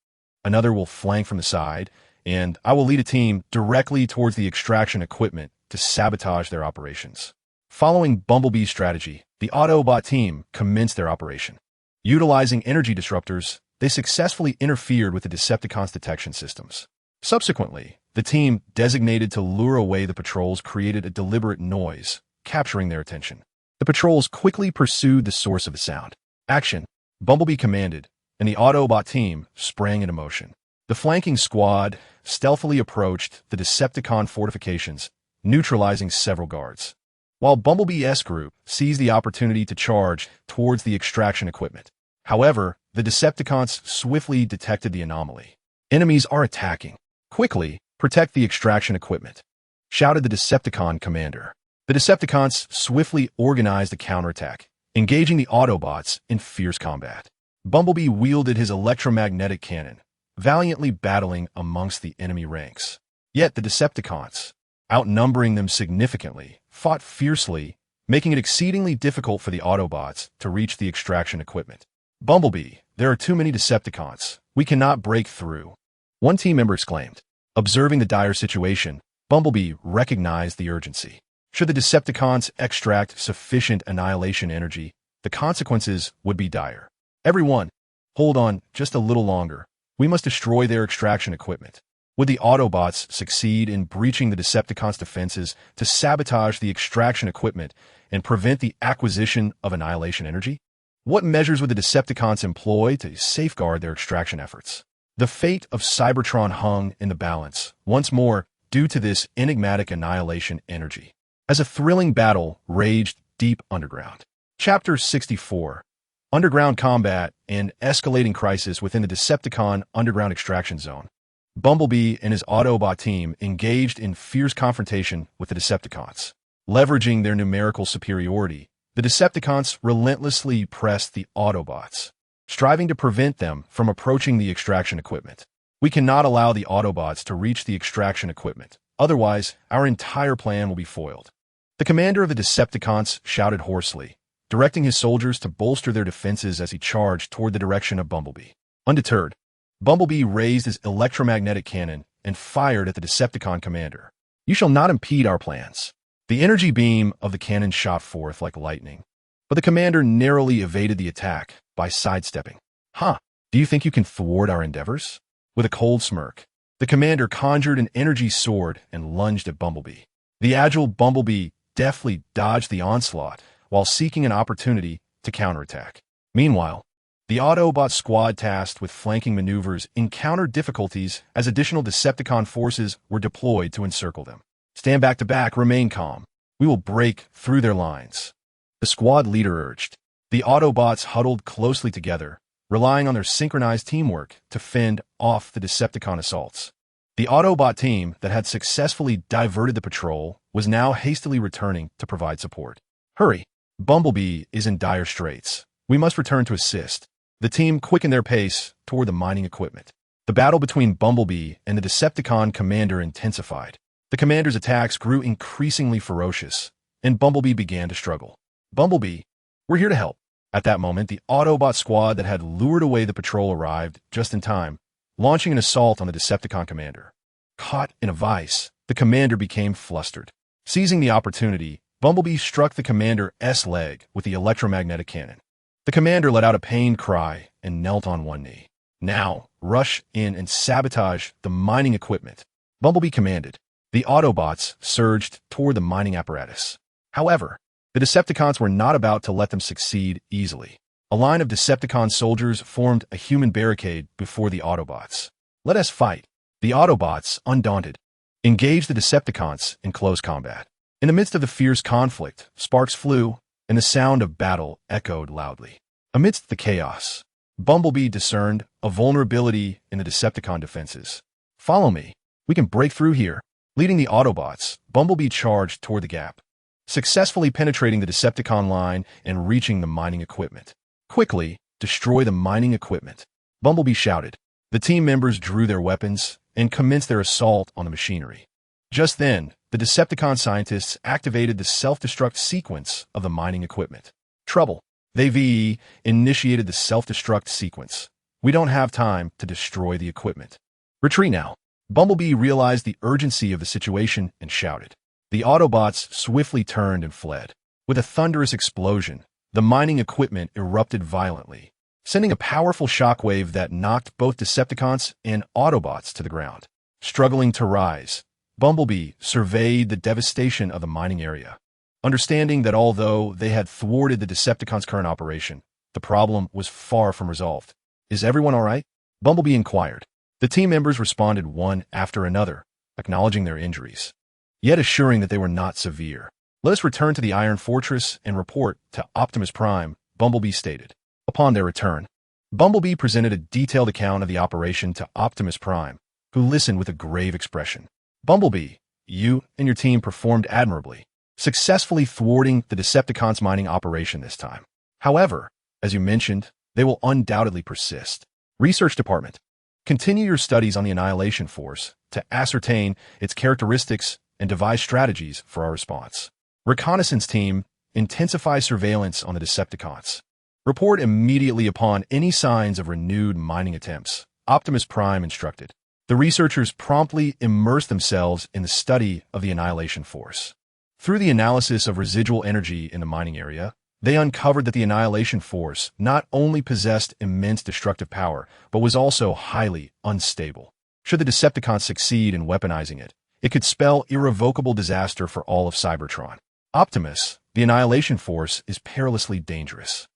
A: Another will flank from the side, and I will lead a team directly towards the extraction equipment to sabotage their operations. Following Bumblebee's strategy, the Autobot team commenced their operation. Utilizing energy disruptors, they successfully interfered with the Decepticons' detection systems. Subsequently, the team designated to lure away the patrols created a deliberate noise, capturing their attention. The patrols quickly pursued the source of the sound. Action, Bumblebee commanded, and the Autobot team sprang into motion. The flanking squad stealthily approached the Decepticon fortifications, neutralizing several guards, while Bumblebee's group seized the opportunity to charge towards the extraction equipment. However, the Decepticons swiftly detected the anomaly. Enemies are attacking. Quickly, protect the extraction equipment, shouted the Decepticon commander. The Decepticons swiftly organized a counterattack, engaging the Autobots in fierce combat. Bumblebee wielded his electromagnetic cannon, valiantly battling amongst the enemy ranks. Yet the Decepticons, outnumbering them significantly, fought fiercely, making it exceedingly difficult for the Autobots to reach the extraction equipment. Bumblebee, there are too many Decepticons. We cannot break through, one team member exclaimed. Observing the dire situation, Bumblebee recognized the urgency. Should the Decepticons extract sufficient annihilation energy, the consequences would be dire. Everyone, hold on just a little longer. We must destroy their extraction equipment. Would the Autobots succeed in breaching the Decepticons' defenses to sabotage the extraction equipment and prevent the acquisition of annihilation energy? What measures would the Decepticons employ to safeguard their extraction efforts? The fate of Cybertron hung in the balance, once more, due to this enigmatic annihilation energy, as a thrilling battle raged deep underground. Chapter 64: Underground Combat and Escalating Crisis within the Decepticon Underground Extraction Zone. Bumblebee and his Autobot team engaged in fierce confrontation with the Decepticons. Leveraging their numerical superiority, the Decepticons relentlessly pressed the Autobots, striving to prevent them from approaching the extraction equipment. We cannot allow the Autobots to reach the extraction equipment, otherwise our entire plan will be foiled. The commander of the Decepticons shouted hoarsely, directing his soldiers to bolster their defenses as he charged toward the direction of Bumblebee. Undeterred, Bumblebee raised his electromagnetic cannon and fired at the Decepticon commander. "You shall not impede our plans." The energy beam of the cannon shot forth like lightning, but the commander narrowly evaded the attack by sidestepping. "Huh, do you think you can thwart our endeavors?" With a cold smirk, the commander conjured an energy sword and lunged at Bumblebee. The agile Bumblebee deftly dodged the onslaught while seeking an opportunity to counterattack. Meanwhile, the Autobot squad tasked with flanking maneuvers encountered difficulties as additional Decepticon forces were deployed to encircle them. "Stand back to back, remain calm. We will break through their lines," the squad leader urged. The Autobots huddled closely together, relying on their synchronized teamwork to fend off the Decepticon assaults. The Autobot team that had successfully diverted the patrol was now hastily returning to provide support. "Hurry! Bumblebee is in dire straits. We must return to assist." The team quickened their pace toward the mining equipment. The battle between Bumblebee and the Decepticon commander intensified. The commander's attacks grew increasingly ferocious, and Bumblebee began to struggle. "Bumblebee, we're here to help." At that moment, the Autobot squad that had lured away the patrol arrived just in time, launching an assault on the Decepticon commander. Caught in a vice, the commander became flustered. Seizing the opportunity, Bumblebee struck the commander's leg with the electromagnetic cannon. The commander let out a pained cry and knelt on one knee. "Now, rush in and sabotage the mining equipment," Bumblebee commanded. The Autobots surged toward the mining apparatus. However, the Decepticons were not about to let them succeed easily. A line of Decepticon soldiers formed a human barricade before the Autobots. "Let us fight." The Autobots, undaunted, engaged the Decepticons in close combat. In the midst of the fierce conflict, sparks flew, and the sound of battle echoed loudly. Amidst the chaos, Bumblebee discerned a vulnerability in the Decepticon defenses. "Follow me. We can break through here." Leading the Autobots, Bumblebee charged toward the gap, successfully penetrating the Decepticon line and reaching the mining equipment. "Quickly, destroy the mining equipment," Bumblebee shouted. The team members drew their weapons and commenced their assault on the machinery. Just then, the Decepticon scientists activated the self-destruct sequence of the mining equipment. "Trouble." They initiated the self-destruct sequence. "We don't have time to destroy the equipment. Retreat now." Bumblebee realized the urgency of the situation and shouted. The Autobots swiftly turned and fled. With a thunderous explosion, the mining equipment erupted violently, sending a powerful shockwave that knocked both Decepticons and Autobots to the ground. Struggling to rise, Bumblebee surveyed the devastation of the mining area. Understanding that although they had thwarted the Decepticons' current operation, the problem was far from resolved. "Is everyone all right?" Bumblebee inquired. The team members responded one after another, acknowledging their injuries, yet assuring that they were not severe. "Let us return to the Iron Fortress and report to Optimus Prime," Bumblebee stated. Upon their return, Bumblebee presented a detailed account of the operation to Optimus Prime, who listened with a grave expression. "Bumblebee, you and your team performed admirably, successfully thwarting the Decepticons' mining operation this time. However, as you mentioned, they will undoubtedly persist. Research Department, continue your studies on the Annihilation Force to ascertain its characteristics and devise strategies for our response. Reconnaissance Team, intensify surveillance on the Decepticons. Report immediately upon any signs of renewed mining attempts," Optimus Prime instructed. The researchers promptly immersed themselves in the study of the Annihilation Force. Through the analysis of residual energy in the mining area, they uncovered that the Annihilation Force not only possessed immense destructive power, but was also highly unstable. Should the Decepticons succeed in weaponizing it, it could spell irrevocable disaster for all of Cybertron. Optimus, the Annihilation Force, is perilously dangerous.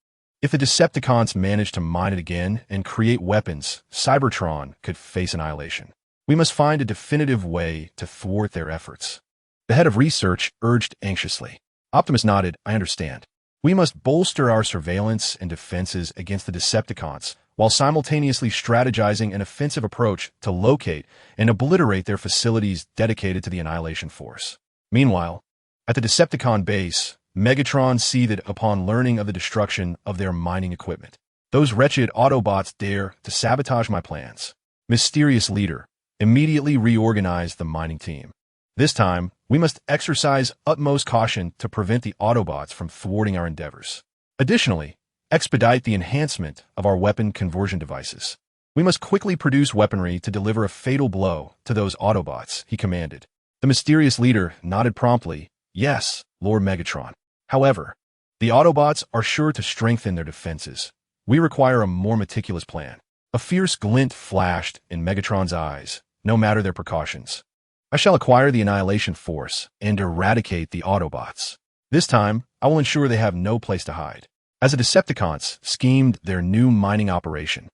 A: If the Decepticons manage to mine it again and create weapons, Cybertron could face annihilation. We must find a definitive way to thwart their efforts. The head of research urged anxiously. Optimus nodded. I understand. We must bolster our surveillance and defenses against the Decepticons, while simultaneously strategizing an offensive approach to locate and obliterate their facilities dedicated to the Annihilation Force. Meanwhile, at the Decepticon base, Megatron seethed upon learning of the destruction of their mining equipment. Those wretched Autobots dare to sabotage my plans. Mysterious leader immediately reorganized the mining team. This time, we must exercise utmost caution to prevent the Autobots from thwarting our endeavors. Additionally, expedite the enhancement of our weapon conversion devices. We must quickly produce weaponry to deliver a fatal blow to those Autobots, he commanded. The mysterious leader nodded promptly. Yes, Lord Megatron. However, the Autobots are sure to strengthen their defenses. We require a more meticulous plan. A fierce glint flashed in Megatron's eyes, no matter their precautions. I shall acquire the Annihilation Force and eradicate the Autobots. This time, I will ensure they have no place to hide. As the Decepticons schemed their new mining operation,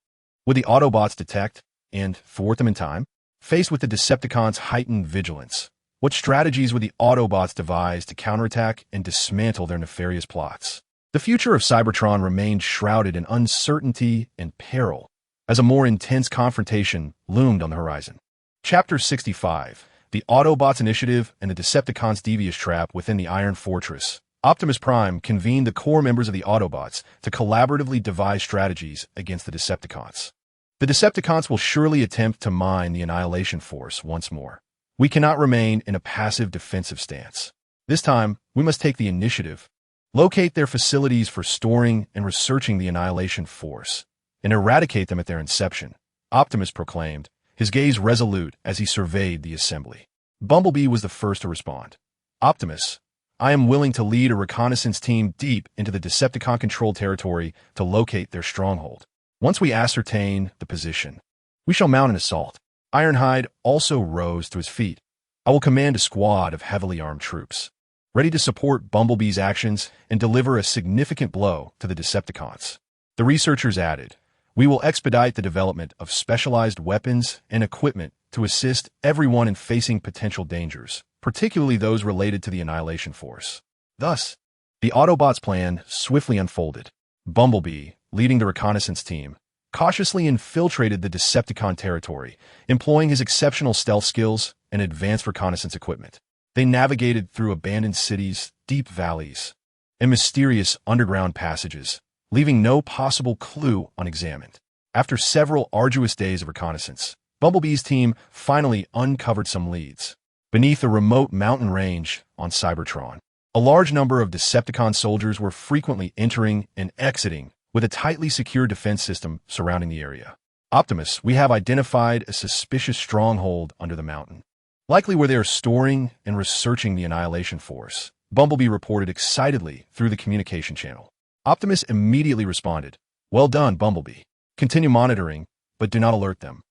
A: would the Autobots detect and thwart them in time? Faced with the Decepticons' heightened vigilance, what strategies would the Autobots devise to counterattack and dismantle their nefarious plots? The future of Cybertron remained shrouded in uncertainty and peril, as a more intense confrontation loomed on the horizon. Chapter 65. The Autobots Initiative and the Decepticons' Devious Trap within the Iron Fortress. Optimus Prime convened the core members of the Autobots to collaboratively devise strategies against the Decepticons. The Decepticons will surely attempt to mine the Annihilation Force once more. We cannot remain in a passive defensive stance. This time, we must take the initiative, locate their facilities for storing and researching the Annihilation Force, and eradicate them at their inception, Optimus proclaimed, his gaze resolute as he surveyed the assembly. Bumblebee was the first to respond. Optimus, I am willing to lead a reconnaissance team deep into the Decepticon-controlled territory to locate their stronghold. Once we ascertain the position, we shall mount an assault. Ironhide also rose to his feet. I will command a squad of heavily armed troops, ready to support Bumblebee's actions and deliver a significant blow to the Decepticons. The researchers added, we will expedite the development of specialized weapons and equipment to assist everyone in facing potential dangers, particularly those related to the Annihilation Force. Thus, the Autobots' plan swiftly unfolded. Bumblebee, leading the reconnaissance team, cautiously infiltrated the Decepticon territory, employing his exceptional stealth skills and advanced reconnaissance equipment. They navigated through abandoned cities, deep valleys, and mysterious underground passages, leaving no possible clue unexamined. After several arduous days of reconnaissance, Bumblebee's team finally uncovered some leads. Beneath a remote mountain range on Cybertron, a large number of Decepticon soldiers were frequently entering and exiting with a tightly secured defense system surrounding the area. Optimus, we have identified a suspicious stronghold under the mountain, likely where they are storing and researching the Annihilation Force, Bumblebee reported excitedly through the communication channel. Optimus immediately responded, well done, Bumblebee. Continue monitoring, but do not alert them.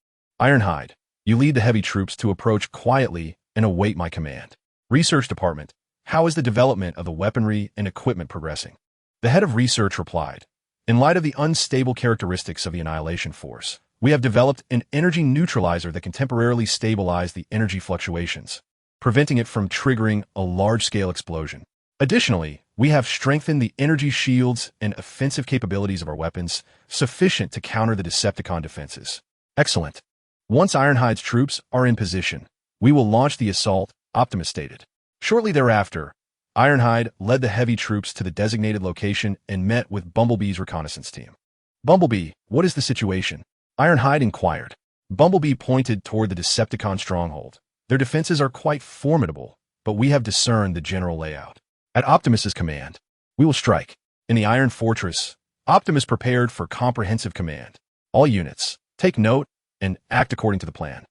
A: Ironhide, you lead the heavy troops to approach quietly and await my command. Research Department, how is the development of the weaponry and equipment progressing? The head of research replied, in light of the unstable characteristics of the Annihilation Force, we have developed an energy neutralizer that can temporarily stabilize the energy fluctuations, preventing it from triggering a large-scale explosion. Additionally, we have strengthened the energy shields and offensive capabilities of our weapons, sufficient to counter the Decepticon defenses. Excellent. Once Ironhide's troops are in position, we will launch the assault, Optimus stated. Shortly thereafter, Ironhide led the heavy troops to the designated location and met with Bumblebee's reconnaissance team. Bumblebee, what is the situation? Ironhide inquired. Bumblebee pointed toward the Decepticon stronghold. Their defenses are quite formidable, but we have discerned the general layout. At Optimus's command, we will strike. In the Iron Fortress, Optimus prepared for comprehensive command. All units, take note and act according to the plan.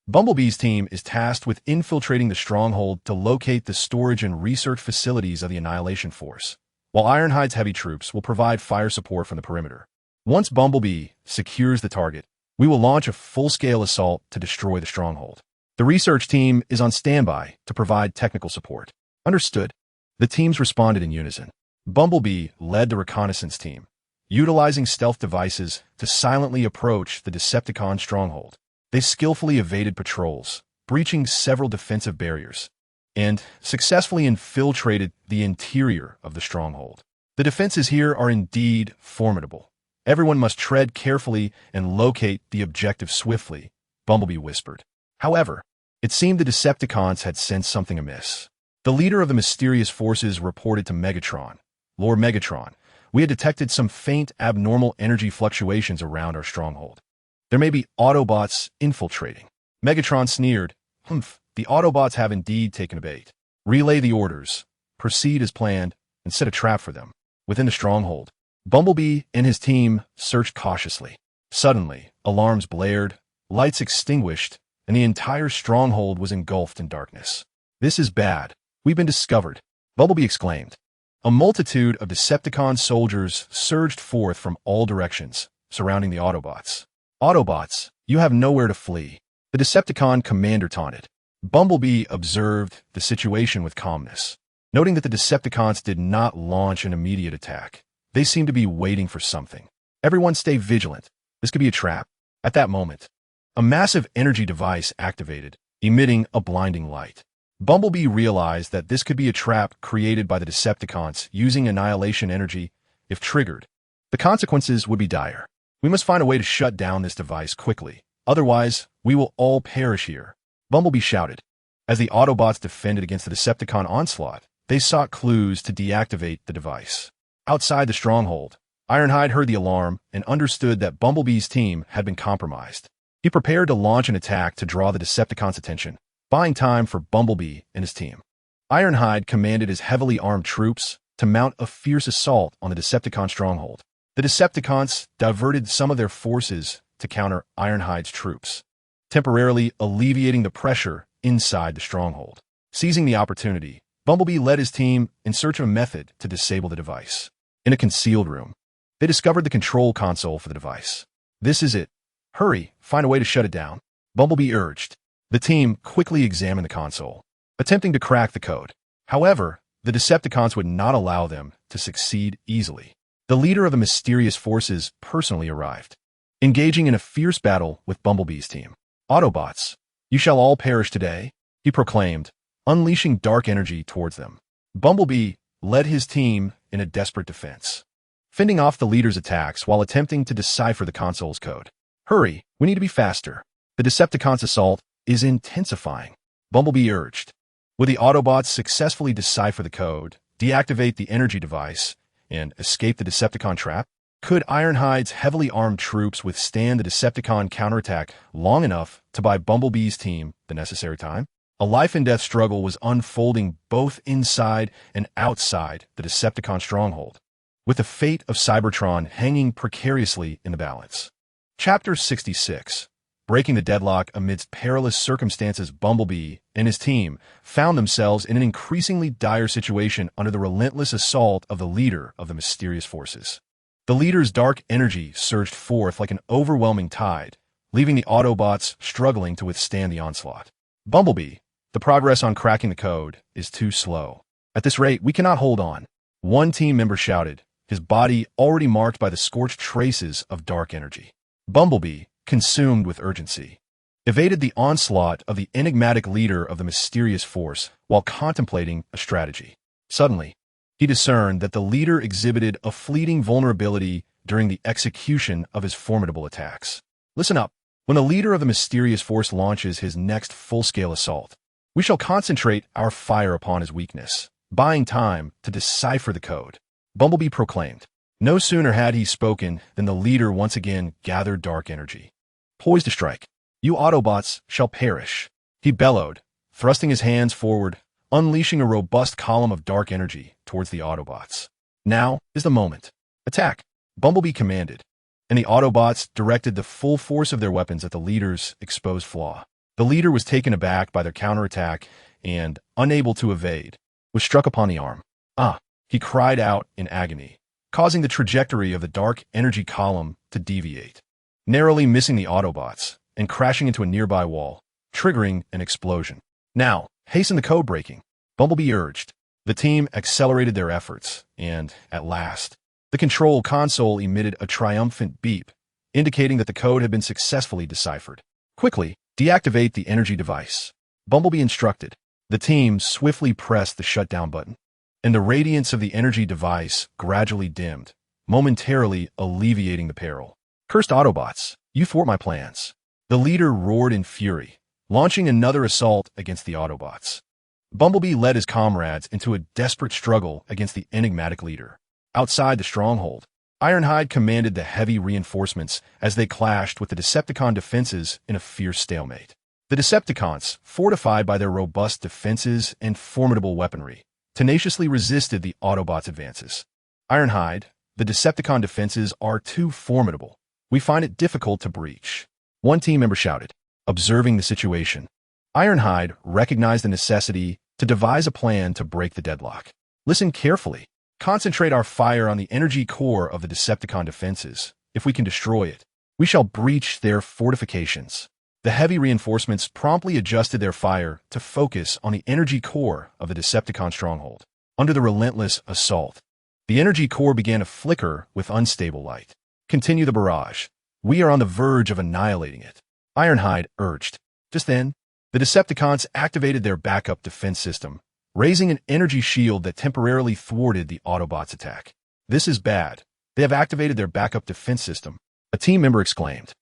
A: Bumblebee's team is tasked with infiltrating the stronghold to locate the storage and research facilities of the Annihilation Force, while Ironhide's heavy troops will provide fire support from the perimeter. Once Bumblebee secures the target, We will launch a full-scale assault to destroy the stronghold. The research team is on standby to provide technical support. Understood. The teams responded in unison. Bumblebee led the reconnaissance team, utilizing stealth devices to silently approach the Decepticon stronghold. They skillfully evaded patrols, breaching several defensive barriers, and successfully infiltrated the interior of the stronghold. The defenses here are indeed formidable. Everyone must tread carefully and locate the objective swiftly, Bumblebee whispered. However, it seemed the Decepticons had sensed something amiss. The leader of the mysterious forces reported to Megatron, Lord Megatron, we had detected some faint abnormal energy fluctuations around our stronghold. There may be Autobots infiltrating. Megatron sneered. Humph, the Autobots have indeed taken a bait. Relay the orders, proceed as planned, and set a trap for them. Within the stronghold, Bumblebee and his team searched cautiously. Suddenly, alarms blared, lights extinguished, and the entire stronghold was engulfed in darkness. This is bad. We've been discovered, Bumblebee exclaimed. A multitude of Decepticon soldiers surged forth from all directions, surrounding the Autobots. Autobots, you have nowhere to flee, the Decepticon commander taunted. Bumblebee observed the situation with calmness, noting that the Decepticons did not launch an immediate attack. They seemed to be waiting for something. Everyone stay vigilant. This could be a trap. At that moment, a massive energy device activated, emitting a blinding light. Bumblebee realized that this could be a trap created by the Decepticons using annihilation energy. If triggered, the consequences would be dire. We must find a way to shut down this device quickly. Otherwise, we will all perish here, Bumblebee shouted. As the Autobots defended against the Decepticon onslaught, they sought clues to deactivate the device. Outside the stronghold, Ironhide heard the alarm and understood that Bumblebee's team had been compromised. He prepared to launch an attack to draw the Decepticons' attention, buying time for Bumblebee and his team. Ironhide commanded his heavily armed troops to mount a fierce assault on the Decepticon stronghold. The Decepticons diverted some of their forces to counter Ironhide's troops, temporarily alleviating the pressure inside the stronghold. Seizing the opportunity, Bumblebee led his team in search of a method to disable the device. In a concealed room, they discovered the control console for the device. This is it. Hurry, find a way to shut it down, Bumblebee urged. The team quickly examined the console, attempting to crack the code. However, the Decepticons would not allow them to succeed easily. The leader of the mysterious forces personally arrived, engaging in a fierce battle with Bumblebee's team. Autobots, you shall all perish today, he proclaimed, unleashing dark energy towards them. Bumblebee led his team in a desperate defense, fending off the leader's attacks while attempting to decipher the console's code. Hurry, we need to be faster. The Decepticons' assault is intensifying, Bumblebee urged. Would the Autobots successfully decipher the code, deactivate the energy device, and escape the Decepticon trap? Could Ironhide's heavily armed troops withstand the Decepticon counterattack long enough to buy Bumblebee's team the necessary time? A life-and-death struggle was unfolding both inside and outside the Decepticon stronghold, with the fate of Cybertron hanging precariously in the balance. Chapter 66. Breaking the deadlock amidst perilous circumstances, Bumblebee and his team found themselves in an increasingly dire situation under the relentless assault of the leader of the mysterious forces. The leader's dark energy surged forth like an overwhelming tide, leaving the Autobots struggling to withstand the onslaught. Bumblebee, the progress on cracking the code is too slow. At this rate, we cannot hold on, one team member shouted, his body already marked by the scorched traces of dark energy. Bumblebee, consumed with urgency, evaded the onslaught of the enigmatic leader of the mysterious force while contemplating a strategy. Suddenly, he discerned that the leader exhibited a fleeting vulnerability during the execution of his formidable attacks. Listen up. When the leader of the mysterious force launches his next full-scale assault, we shall concentrate our fire upon his weakness, buying time to decipher the code, Bumblebee proclaimed. No sooner had he spoken than the leader once again gathered dark energy. Poised to strike, you Autobots shall perish, he bellowed, thrusting his hands forward, unleashing a robust column of dark energy towards the Autobots. Now is the moment. Attack, Bumblebee commanded, and the Autobots directed the full force of their weapons at the leader's exposed flaw. The leader was taken aback by their counterattack and, unable to evade, was struck upon the arm. Ah, he cried out in agony, causing the trajectory of the dark energy column to deviate. narrowly missing the Autobots and crashing into a nearby wall, triggering an explosion. "Now, hasten the code breaking," Bumblebee urged. The team accelerated their efforts, and, at last, the control console emitted a triumphant beep, indicating that the code had been successfully deciphered. "Quickly, deactivate the energy device," Bumblebee instructed. The team swiftly pressed the shutdown button, and the radiance of the energy device gradually dimmed, momentarily alleviating the peril. "Cursed Autobots, you thwart my plans," the leader roared in fury, launching another assault against the Autobots. Bumblebee led his comrades into a desperate struggle against the enigmatic leader. Outside the stronghold, Ironhide commanded the heavy reinforcements as they clashed with the Decepticon defenses in a fierce stalemate. The Decepticons, fortified by their robust defenses and formidable weaponry, tenaciously resisted the Autobots' advances. "Ironhide, the Decepticon defenses are too formidable. We find it difficult to breach," one team member shouted. Observing the situation, Ironhide recognized the necessity to devise a plan to break the deadlock. "Listen carefully. Concentrate our fire on the energy core of the Decepticon defenses. If we can destroy it, we shall breach their fortifications." The heavy reinforcements promptly adjusted their fire to focus on the energy core of the Decepticon stronghold. Under the relentless assault, the energy core began to flicker with unstable light. "Continue the barrage. We are on the verge of annihilating it," Ironhide urged. Just then, the Decepticons activated their backup defense system, raising an energy shield that temporarily thwarted the Autobots' attack. "This is bad. They have activated their backup defense system," a team member exclaimed.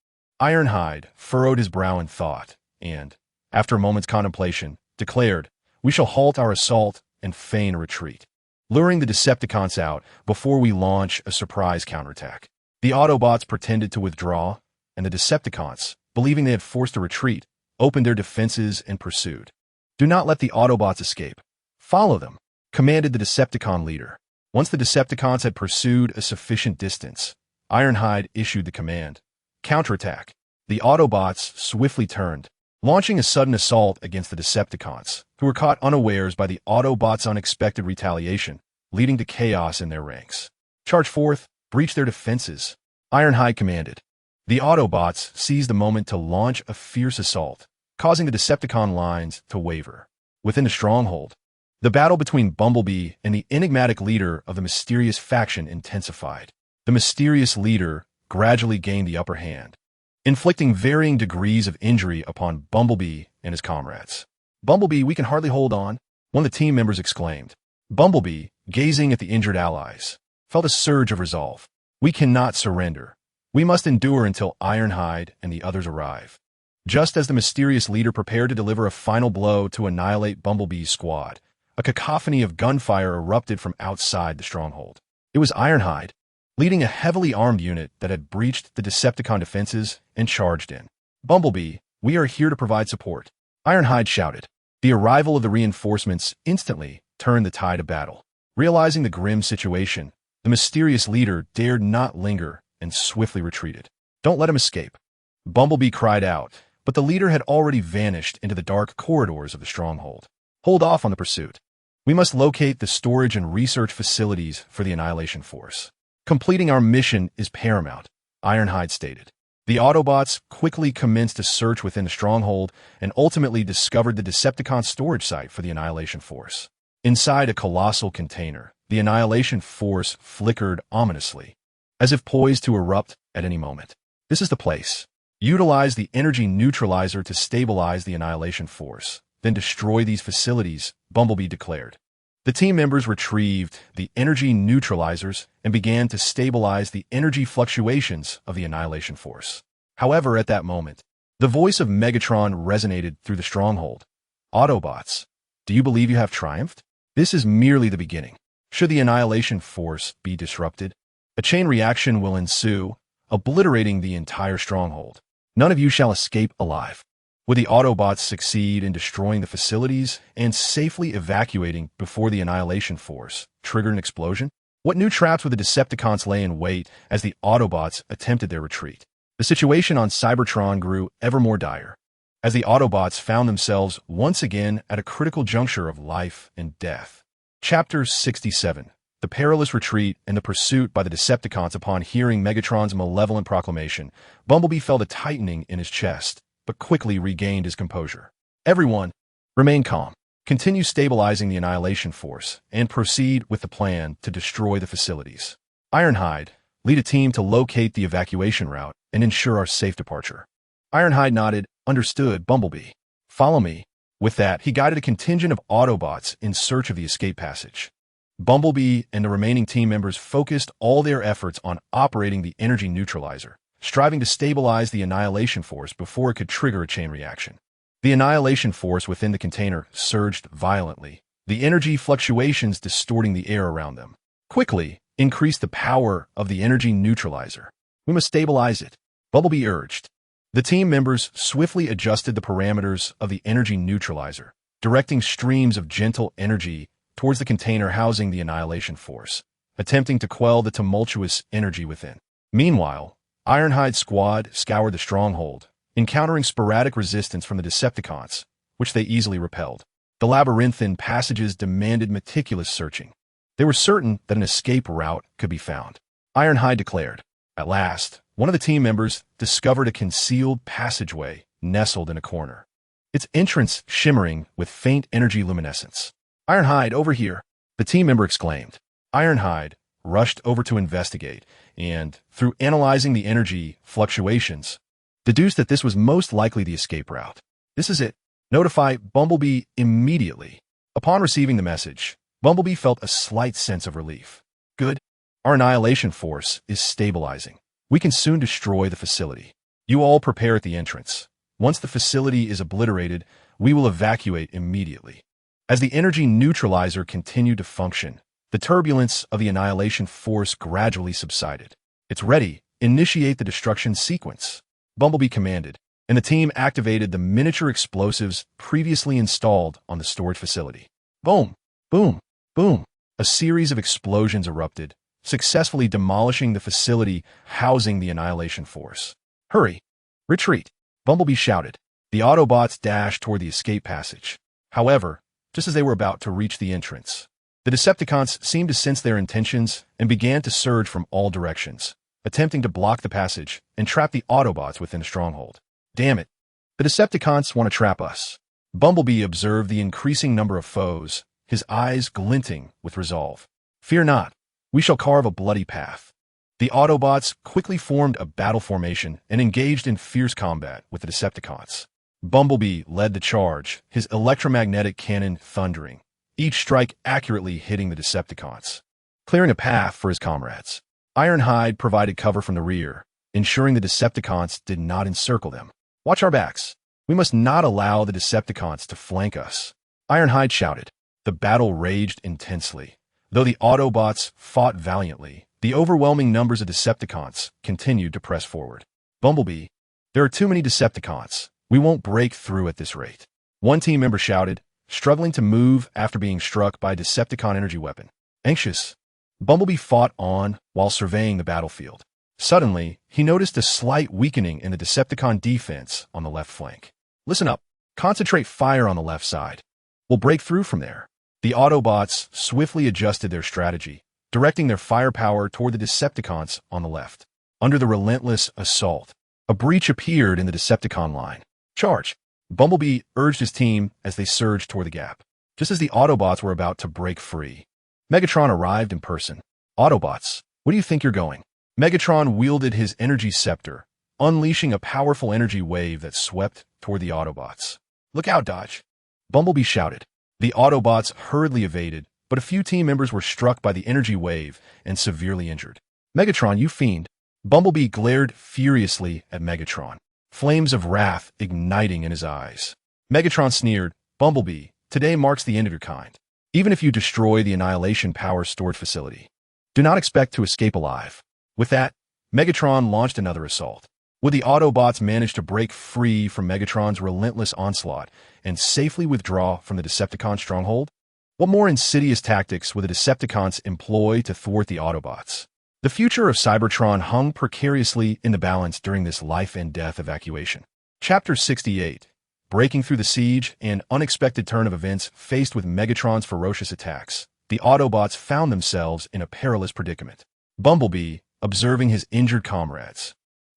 A: Ironhide furrowed his brow in thought and, after a moment's contemplation, declared, "We shall halt our assault and feign a retreat, luring the Decepticons out before we launch a surprise counterattack." The Autobots pretended to withdraw, and the Decepticons, believing they had forced a retreat, opened their defenses and pursued. "Do not let the Autobots escape. Follow them," commanded the Decepticon leader. Once the Decepticons had pursued a sufficient distance, Ironhide issued the command, "Counterattack." The Autobots swiftly turned, launching a sudden assault against the Decepticons, who were caught unawares by the Autobots' unexpected retaliation, leading to chaos in their ranks. "Charge forth, breach their defenses," Ironhide commanded. The Autobots seized the moment to launch a fierce assault, causing the Decepticon lines to waver. Within the stronghold, the battle between Bumblebee and the enigmatic leader of the mysterious faction intensified. The mysterious leader gradually gained the upper hand, inflicting varying degrees of injury upon Bumblebee and his comrades. "Bumblebee, we can hardly hold on," one of the team members exclaimed. Bumblebee, gazing at the injured allies, felt a surge of resolve. "We cannot surrender. We must endure until Ironhide and the others arrive." Just as the mysterious leader prepared to deliver a final blow to annihilate Bumblebee's squad, a cacophony of gunfire erupted from outside the stronghold. It was Ironhide, leading a heavily armed unit that had breached the Decepticon defenses and charged in. "Bumblebee, we are here to provide support," Ironhide shouted. The arrival of the reinforcements instantly turned the tide of battle. Realizing the grim situation, the mysterious leader dared not linger and swiftly retreated. "Don't let him escape," Bumblebee cried out, but the leader had already vanished into the dark corridors of the stronghold. "Hold off on the pursuit. We must locate the storage and research facilities for the Annihilation Force. Completing our mission is paramount," Ironhide stated. The Autobots quickly commenced a search within the stronghold and ultimately discovered the Decepticon storage site for the Annihilation Force. Inside a colossal container, the Annihilation Force flickered ominously, as if poised to erupt at any moment. "This is the place. Utilize the energy neutralizer to stabilize the Annihilation Force, then destroy these facilities," Bumblebee declared. The team members retrieved the energy neutralizers and began to stabilize the energy fluctuations of the Annihilation Force. However, at that moment, the voice of Megatron resonated through the stronghold. "Autobots, do you believe you have triumphed? This is merely the beginning. Should the Annihilation Force be disrupted, a chain reaction will ensue, obliterating the entire stronghold. None of you shall escape alive." Would the Autobots succeed in destroying the facilities and safely evacuating before the Annihilation Force triggered an explosion? What new traps would the Decepticons lay in wait as the Autobots attempted their retreat? The situation on Cybertron grew ever more dire, as the Autobots found themselves once again at a critical juncture of life and death. Chapter 67. The perilous retreat and the pursuit by the Decepticons upon hearing Megatron's malevolent proclamation, Bumblebee felt a tightening in his chest, but quickly regained his composure. Everyone, remain calm. Continue stabilizing the Annihilation Force, and proceed with the plan to destroy the facilities. Ironhide, lead a team to locate the evacuation route and ensure our safe departure. Ironhide nodded, understood, Bumblebee. Follow me. With that, he guided a contingent of Autobots in search of the escape passage. Bumblebee and the remaining team members focused all their efforts on operating the energy neutralizer, striving to stabilize the Annihilation Force before it could trigger a chain reaction. The Annihilation Force within the container surged violently, the energy fluctuations distorting the air around them. Quickly, increase the power of the energy neutralizer. We must stabilize it, Bumblebee urged. The team members swiftly adjusted the parameters of the energy neutralizer, directing streams of gentle energy towards the container housing the Annihilation Force, attempting to quell the tumultuous energy within. Meanwhile, Ironhide's squad scoured the stronghold, encountering sporadic resistance from the Decepticons, which they easily repelled. The labyrinthine passages demanded meticulous searching. They were certain that an escape route could be found. Ironhide declared. At last, one of the team members discovered a concealed passageway nestled in a corner, its entrance shimmering with faint energy luminescence. Ironhide, over here, the team member exclaimed. Ironhide rushed over to investigate and, through analyzing the energy fluctuations, deduced that this was most likely the escape route. This is it. Notify Bumblebee immediately. Upon receiving the message, Bumblebee felt a slight sense of relief. Good. Our Annihilation Force is stabilizing. We can soon destroy the facility. You all prepare at the entrance. Once the facility is obliterated, we will evacuate immediately. As the energy neutralizer continued to function, the turbulence of the Annihilation Force gradually subsided. It's ready. Initiate the destruction sequence, Bumblebee commanded, and the team activated the miniature explosives previously installed on the storage facility. Boom! Boom! Boom! A series of explosions erupted, successfully demolishing the facility housing the Annihilation Force. Hurry! Retreat! Bumblebee shouted. The Autobots dashed toward the escape passage. However, just as they were about to reach the entrance, the Decepticons seemed to sense their intentions and began to surge from all directions, attempting to block the passage and trap the Autobots within the stronghold. Damn it! The Decepticons want to trap us. Bumblebee observed the increasing number of foes, his eyes glinting with resolve. Fear not. We shall carve a bloody path. The Autobots quickly formed a battle formation and engaged in fierce combat with the Decepticons. Bumblebee led the charge, his electromagnetic cannon thundering, each strike accurately hitting the Decepticons, clearing a path for his comrades. Ironhide provided cover from the rear, ensuring the Decepticons did not encircle them. Watch our backs. We must not allow the Decepticons to flank us, Ironhide shouted. The battle raged intensely. Though the Autobots fought valiantly, the overwhelming numbers of Decepticons continued to press forward. Bumblebee, there are too many Decepticons. We won't break through at this rate, one team member shouted, struggling to move after being struck by a Decepticon energy weapon. Anxious, Bumblebee fought on while surveying the battlefield. Suddenly, he noticed a slight weakening in the Decepticon defense on the left flank. Listen up. Concentrate fire on the left side. We'll break through from there. The Autobots swiftly adjusted their strategy, directing their firepower toward the Decepticons on the left. Under the relentless assault, a breach appeared in the Decepticon line. Charge! Bumblebee urged his team as they surged toward the gap. Just as the Autobots were about to break free, Megatron arrived in person. Autobots, where do you think you're going? Megatron wielded his energy scepter, unleashing a powerful energy wave that swept toward the Autobots. Look out, Dodge! Bumblebee shouted. The Autobots hurriedly evaded, but a few team members were struck by the energy wave and severely injured. Megatron, you fiend! Bumblebee glared furiously at Megatron, flames of wrath igniting in his eyes. Megatron sneered, Bumblebee, today marks the end of your kind. Even if you destroy the Annihilation Power storage facility, do not expect to escape alive. With that, Megatron launched another assault. Would the Autobots manage to break free from Megatron's relentless onslaught and safely withdraw from the Decepticon stronghold? What more insidious tactics would the Decepticons employ to thwart the Autobots? The future of Cybertron hung precariously in the balance during this life-and-death evacuation. Chapter 68. Breaking through the siege, an unexpected turn of events faced with Megatron's ferocious attacks. the Autobots found themselves in a perilous predicament. Bumblebee, observing his injured comrades,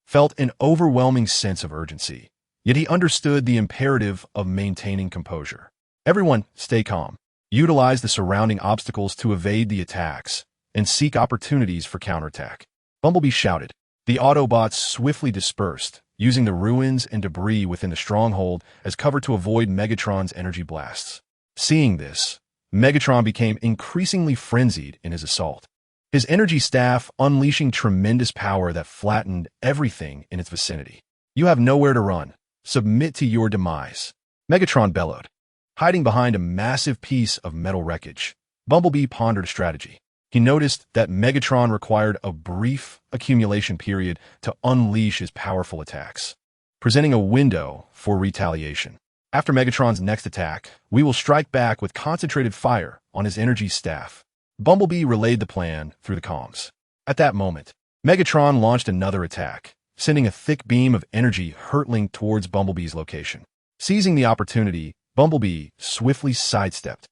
A: felt an overwhelming sense of urgency, yet he understood the imperative of maintaining composure. Everyone, stay calm. Utilize the surrounding obstacles to evade the attacks and seek opportunities for counterattack. Bumblebee shouted. The Autobots swiftly dispersed, using the ruins and debris within the stronghold as cover to avoid Megatron's energy blasts. Seeing this, Megatron became increasingly frenzied in his assault, his energy staff unleashing tremendous power that flattened everything in its vicinity. You have nowhere to run. Submit to your demise, Megatron bellowed. Hiding behind a massive piece of metal wreckage, Bumblebee pondered a strategy. He noticed that Megatron required a brief accumulation period to unleash his powerful attacks, presenting a window for retaliation. After Megatron's next attack, we will strike back with concentrated fire on his energy staff. Bumblebee relayed the plan through the comms. At that moment, Megatron launched another attack, sending a thick beam of energy hurtling towards Bumblebee's location. Seizing the opportunity, Bumblebee swiftly sidestepped,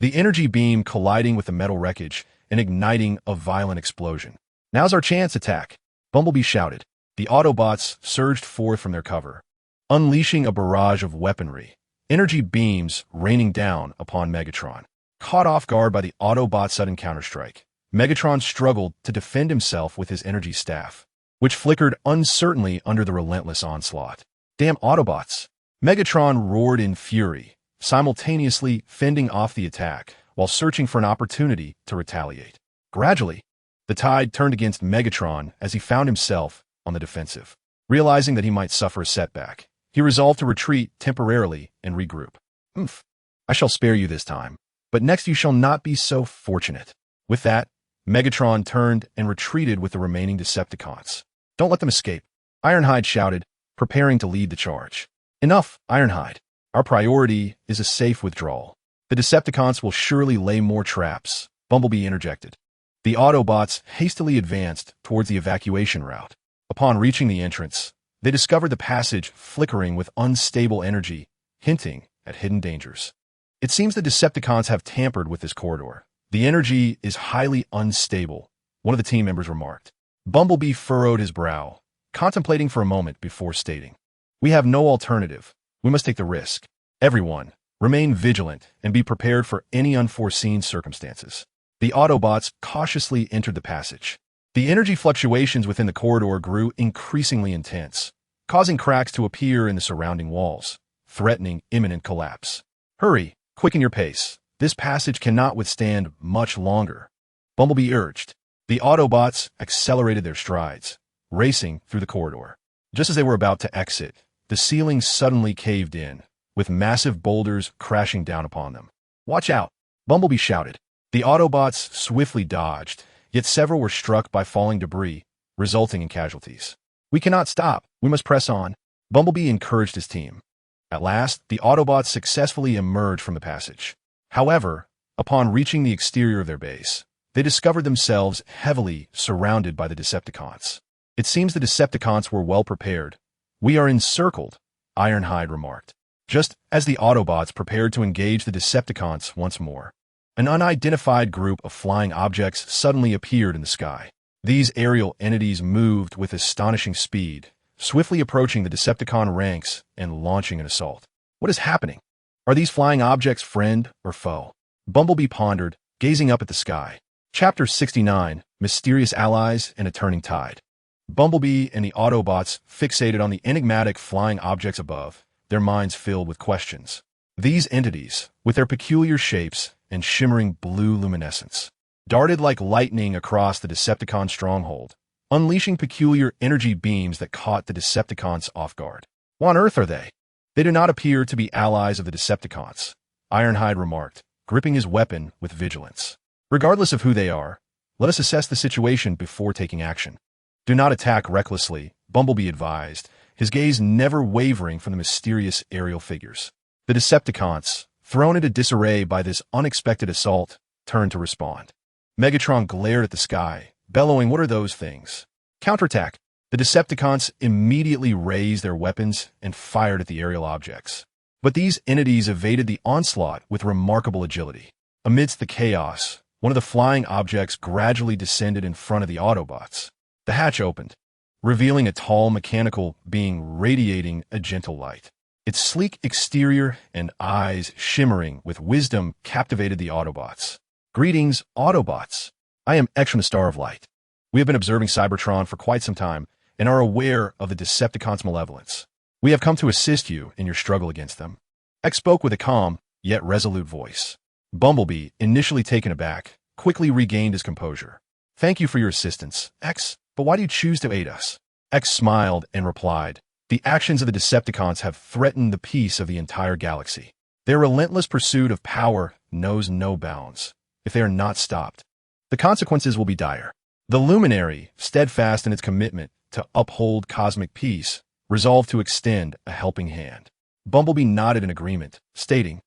A: the energy beam colliding with the metal wreckage and igniting a violent explosion. Now's our chance, attack, Bumblebee shouted. The Autobots surged forth from their cover, unleashing a barrage of weaponry, energy beams raining down upon Megatron. Caught off guard by the Autobots' sudden counterstrike, Megatron struggled to defend himself with his energy staff, which flickered uncertainly under the relentless onslaught. Damn Autobots! Megatron roared in fury, simultaneously fending off the attack while searching for an opportunity to retaliate. Gradually, the tide turned against Megatron as he found himself on the defensive. Realizing that he might suffer a setback, he resolved to retreat temporarily and regroup. I shall spare you this time, but next you shall not be so fortunate. With that, Megatron turned and retreated with the remaining Decepticons. Don't let them escape, Ironhide shouted, preparing to lead the charge. Enough, Ironhide. Our priority is a safe withdrawal. The Decepticons will surely lay more traps, Bumblebee interjected. The Autobots hastily advanced towards the evacuation route. Upon reaching the entrance, they discovered the passage flickering with unstable energy, hinting at hidden dangers. It seems the Decepticons have tampered with this corridor. The energy is highly unstable, one of the team members remarked. Bumblebee furrowed his brow, contemplating for a moment before stating, "We have no alternative. We must take the risk. Everyone, remain vigilant and be prepared for any unforeseen circumstances." The Autobots cautiously entered the passage. The energy fluctuations within the corridor grew increasingly intense, causing cracks to appear in the surrounding walls, threatening imminent collapse. Hurry, quicken your pace. This passage cannot withstand much longer, Bumblebee urged. The Autobots accelerated their strides, racing through the corridor. Just as they were about to exit, the ceiling suddenly caved in, with massive boulders crashing down upon them. Watch out, Bumblebee shouted. The Autobots swiftly dodged, yet several were struck by falling debris, resulting in casualties. We cannot stop. We must press on, Bumblebee encouraged his team. At last, the Autobots successfully emerged from the passage. However, upon reaching the exterior of their base, they discovered themselves heavily surrounded by the Decepticons. It seems the Decepticons were well prepared. We are encircled, Ironhide remarked, just as the Autobots prepared to engage the Decepticons once more. An unidentified group of flying objects suddenly appeared in the sky. These aerial entities moved with astonishing speed, swiftly approaching the Decepticon ranks and launching an assault. What is happening? Are these flying objects friend or foe? Bumblebee pondered, gazing up at the sky. Chapter 69, Mysterious Allies and a Turning Tide. Bumblebee and the Autobots fixated on the enigmatic flying objects above, their minds filled with questions. These entities, with their peculiar shapes and shimmering blue luminescence, darted like lightning across the Decepticon stronghold, unleashing peculiar energy beams that caught the Decepticons off guard. What on earth are they? They do not appear to be allies of the Decepticons, Ironhide remarked, gripping his weapon with vigilance. Regardless of who they are, let us assess the situation before taking action. Do not attack recklessly, Bumblebee advised, his gaze never wavering from the mysterious aerial figures. The Decepticons, thrown into disarray by this unexpected assault, turned to respond. Megatron glared at the sky, bellowing, "What are those things?" Counterattack. The Decepticons immediately raised their weapons and fired at the aerial objects. But these entities evaded the onslaught with remarkable agility. Amidst the chaos, one of the flying objects gradually descended in front of the Autobots. The hatch opened, revealing a tall mechanical being radiating a gentle light. Its sleek exterior and eyes shimmering with wisdom captivated the Autobots. "Greetings, Autobots. I am Extra Star of Light. We have been observing Cybertron for quite some time and are aware of the Decepticons' malevolence. We have come to assist you in your struggle against them." X spoke with a calm, yet resolute voice. Bumblebee, initially taken aback, quickly regained his composure. "Thank you for your assistance, X, but why do you choose to aid us?" X smiled and replied, "The actions of the Decepticons have threatened the peace of the entire galaxy. Their relentless pursuit of power knows no bounds. If they are not stopped, the consequences will be dire." The Luminary, steadfast in its commitment to uphold cosmic peace, resolved to extend a helping hand. Bumblebee nodded in agreement, stating,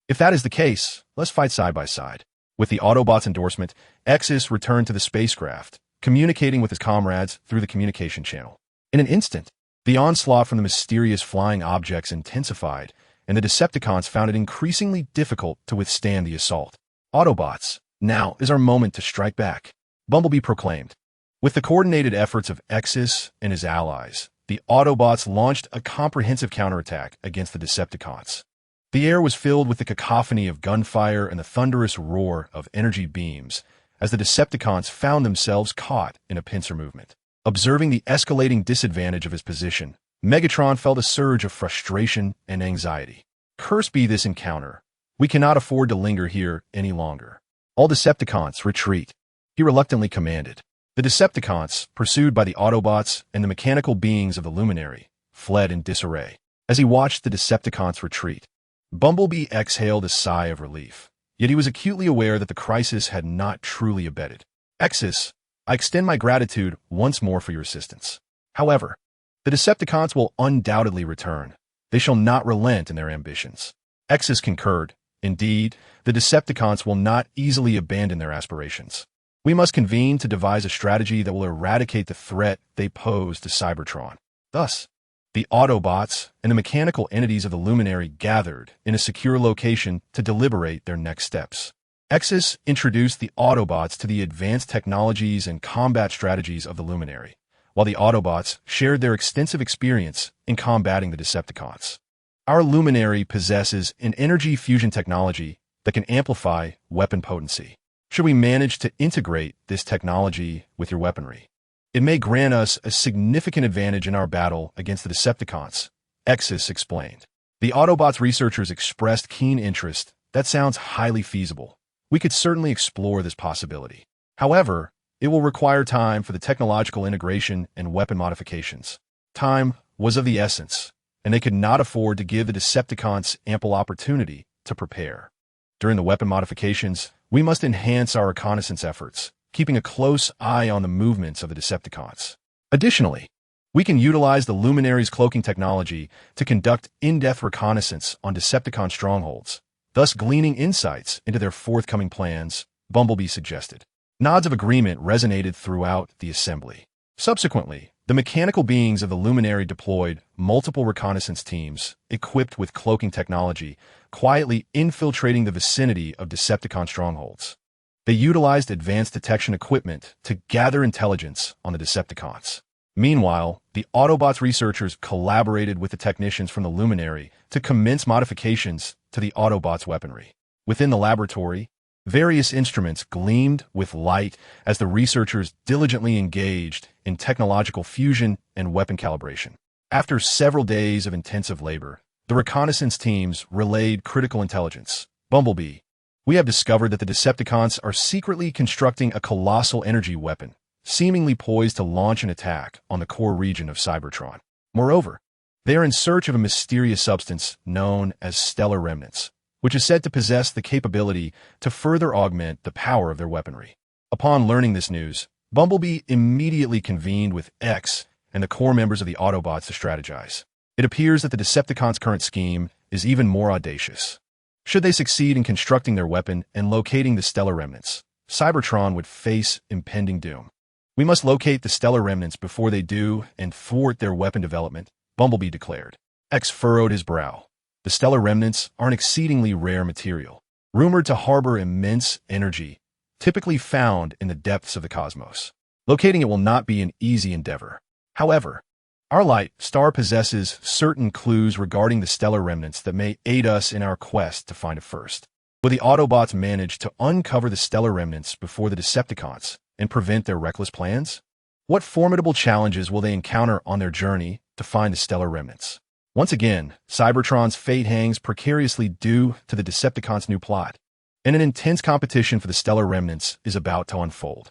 A: "If that is the case, let's fight side by side." With the Autobots' endorsement, Exis returned to the spacecraft, communicating with his comrades through the communication channel. In an instant, the onslaught from the mysterious flying objects intensified, and the Decepticons found it increasingly difficult to withstand the assault. "Autobots, now is our moment to strike back," Bumblebee proclaimed. With the coordinated efforts of Exis and his allies, the Autobots launched a comprehensive counterattack against the Decepticons. The air was filled with the cacophony of gunfire and the thunderous roar of energy beams as the Decepticons found themselves caught in a pincer movement. Observing the escalating disadvantage of his position, Megatron felt a surge of frustration and anxiety. "Cursed be this encounter. We cannot afford to linger here any longer. All Decepticons, retreat," he reluctantly commanded. The Decepticons, pursued by the Autobots and the mechanical beings of the Luminary, fled in disarray. As he watched the Decepticons retreat, Bumblebee exhaled a sigh of relief. Yet he was acutely aware that the crisis had not truly abated. "Exis, I extend my gratitude once more for your assistance. However, the Decepticons will undoubtedly return. They shall not relent in their ambitions." Exis concurred. "Indeed, the Decepticons will not easily abandon their aspirations. We must convene to devise a strategy that will eradicate the threat they pose to Cybertron." Thus, the Autobots and the mechanical entities of the Luminary gathered in a secure location to deliberate their next steps. Exis introduced the Autobots to the advanced technologies and combat strategies of the Luminary, while the Autobots shared their extensive experience in combating the Decepticons. "Our Luminary possesses an energy fusion technology that can amplify weapon potency. Should we manage to integrate this technology with your weaponry, it may grant us a significant advantage in our battle against the Decepticons," Exis explained. The Autobots researchers expressed keen interest. "That sounds highly feasible. We could certainly explore this possibility. However, it will require time for the technological integration and weapon modifications." Time was of the essence, and they could not afford to give the Decepticons ample opportunity to prepare. During the weapon modifications, we must enhance our reconnaissance efforts, keeping a close eye on the movements of the Decepticons. Additionally, we can utilize the Luminary's cloaking technology to conduct in-depth reconnaissance on Decepticon strongholds, thus gleaning insights into their forthcoming plans, Bumblebee suggested. Nods of agreement resonated throughout the assembly. Subsequently, the mechanical beings of the Luminary deployed multiple reconnaissance teams equipped with cloaking technology, quietly infiltrating the vicinity of Decepticon strongholds. They utilized advanced detection equipment to gather intelligence on the Decepticons. Meanwhile, the Autobots researchers collaborated with the technicians from the Luminary to commence modifications to the Autobots' weaponry. Within the laboratory, various instruments gleamed with light as the researchers diligently engaged in technological fusion and weapon calibration. After several days of intensive labor, the reconnaissance teams relayed critical intelligence. "Bumblebee, we have discovered that the Decepticons are secretly constructing a colossal energy weapon, seemingly poised to launch an attack on the core region of Cybertron. Moreover, they are in search of a mysterious substance known as stellar remnants, which is said to possess the capability to further augment the power of their weaponry." Upon learning this news, Bumblebee immediately convened with X and the core members of the Autobots to strategize. It appears that the Decepticons' current scheme is even more audacious. Should they succeed in constructing their weapon and locating the stellar remnants, Cybertron would face impending doom. "We must locate the stellar remnants before they do and thwart their weapon development," Bumblebee declared. X furrowed his brow. The stellar remnants are an exceedingly rare material, rumored to harbor immense energy, typically found in the depths of the cosmos. Locating it will not be an easy endeavor. However, our light star possesses certain clues regarding the stellar remnants that may aid us in our quest to find it first. Will the Autobots manage to uncover the stellar remnants before the Decepticons and prevent their reckless plans? What formidable challenges will they encounter on their journey to find the stellar remnants? Once again, Cybertron's fate hangs precariously due to the Decepticons' new plot, and an intense competition for the stellar remnants is about to unfold.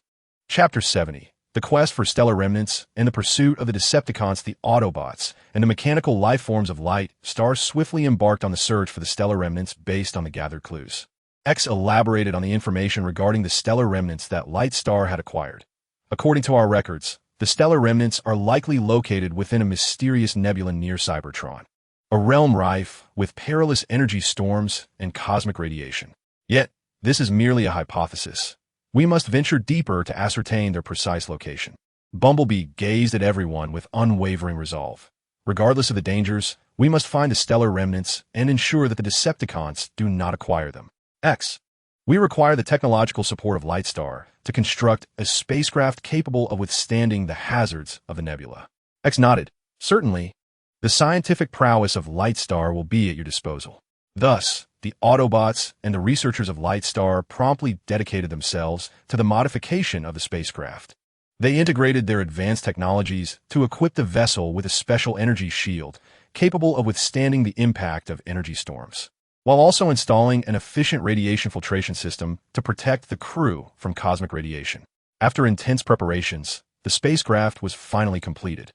A: Chapter 70. The quest for stellar remnants and the pursuit of the Decepticons, the Autobots, and the mechanical life forms of light stars swiftly embarked on the search for the stellar remnants based on the gathered clues. X elaborated on the information regarding the stellar remnants that Light Star had acquired. According to our records, the stellar remnants are likely located within a mysterious nebula near Cybertron, a realm rife with perilous energy storms and cosmic radiation. Yet, this is merely a hypothesis. We must venture deeper to ascertain their precise location. Bumblebee gazed at everyone with unwavering resolve. Regardless of the dangers, we must find the stellar remnants and ensure that the Decepticons do not acquire them. X. We require the technological support of Lightstar to construct a spacecraft capable of withstanding the hazards of the nebula. X nodded. Certainly, the scientific prowess of Lightstar will be at your disposal. Thus, the Autobots and the researchers of Lightstar promptly dedicated themselves to the modification of the spacecraft. They integrated their advanced technologies to equip the vessel with a special energy shield capable of withstanding the impact of energy storms, while also installing an efficient radiation filtration system to protect the crew from cosmic radiation. After intense preparations, the spacecraft was finally completed.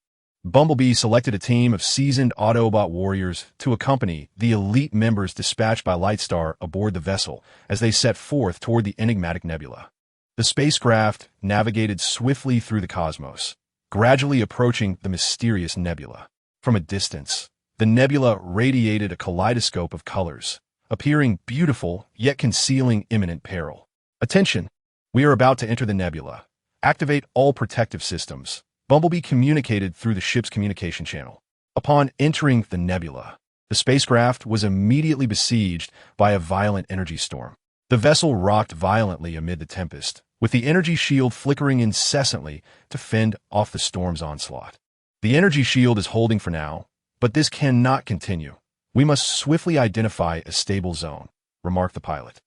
A: Bumblebee selected a team of seasoned Autobot warriors to accompany the elite members dispatched by Lightstar aboard the vessel as they set forth toward the enigmatic nebula. The spacecraft navigated swiftly through the cosmos, gradually approaching the mysterious nebula. From a distance, the nebula radiated a kaleidoscope of colors, appearing beautiful yet concealing imminent peril. Attention! We are about to enter the nebula. Activate all protective systems. Bumblebee communicated through the ship's communication channel. Upon entering the nebula, the spacecraft was immediately besieged by a violent energy storm. The vessel rocked violently amid the tempest, with the energy shield flickering incessantly to fend off the storm's onslaught. The energy shield is holding for now, but this cannot continue. We must swiftly identify a stable zone, remarked the pilot.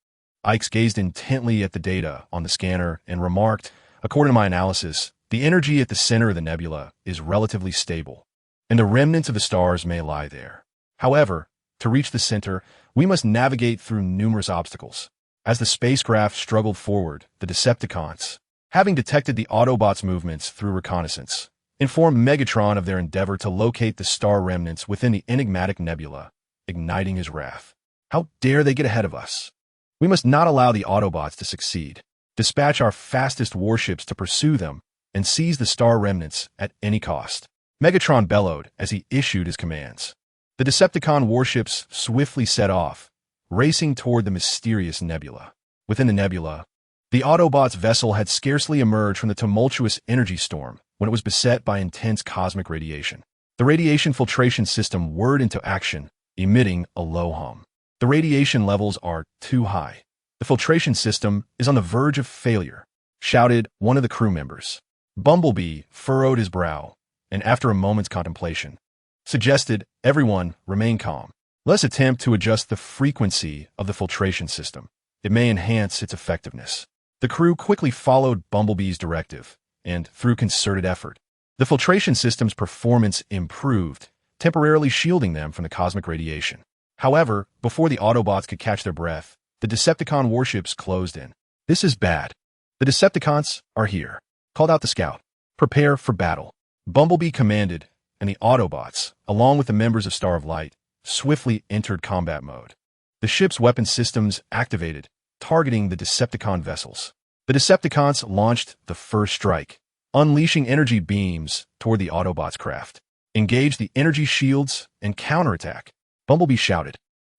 A: Ikes gazed intently at the data on the scanner and remarked, according to my analysis, the energy at the center of the nebula is relatively stable, and the remnants of the stars may lie there. However, to reach the center, we must navigate through numerous obstacles. As the spacecraft struggled forward, the Decepticons, having detected the Autobots' movements through reconnaissance, informed Megatron of their endeavor to locate the star remnants within the enigmatic nebula, igniting his wrath. How dare they get ahead of us? We must not allow the Autobots to succeed. Dispatch our fastest warships to pursue them and seize the star remnants at any cost. Megatron bellowed as he issued his commands. The Decepticon warships swiftly set off, racing toward the mysterious nebula. Within the nebula, the Autobots' vessel had scarcely emerged from the tumultuous energy storm when it was beset by intense cosmic radiation. The radiation filtration system whirred into action, emitting a low hum. The radiation levels are too high. The filtration system is on the verge of failure, shouted one of the crew members. Bumblebee furrowed his brow, and after a moment's contemplation, suggested everyone remain calm. Let's attempt to adjust the frequency of the filtration system. It may enhance its effectiveness. The crew quickly followed Bumblebee's directive, and through concerted effort, the filtration system's performance improved, temporarily shielding them from the cosmic radiation. However, before the Autobots could catch their breath, the Decepticon warships closed in. This is bad. The Decepticons are here, called out the scout. Prepare for battle. Bumblebee commanded, and the Autobots, along with the members of Star of Light, swiftly entered combat mode. The ship's weapon systems activated, targeting the Decepticon vessels. The Decepticons launched the first strike, unleashing energy beams toward the Autobots' craft. Engage the energy shields and counterattack, Bumblebee shouted.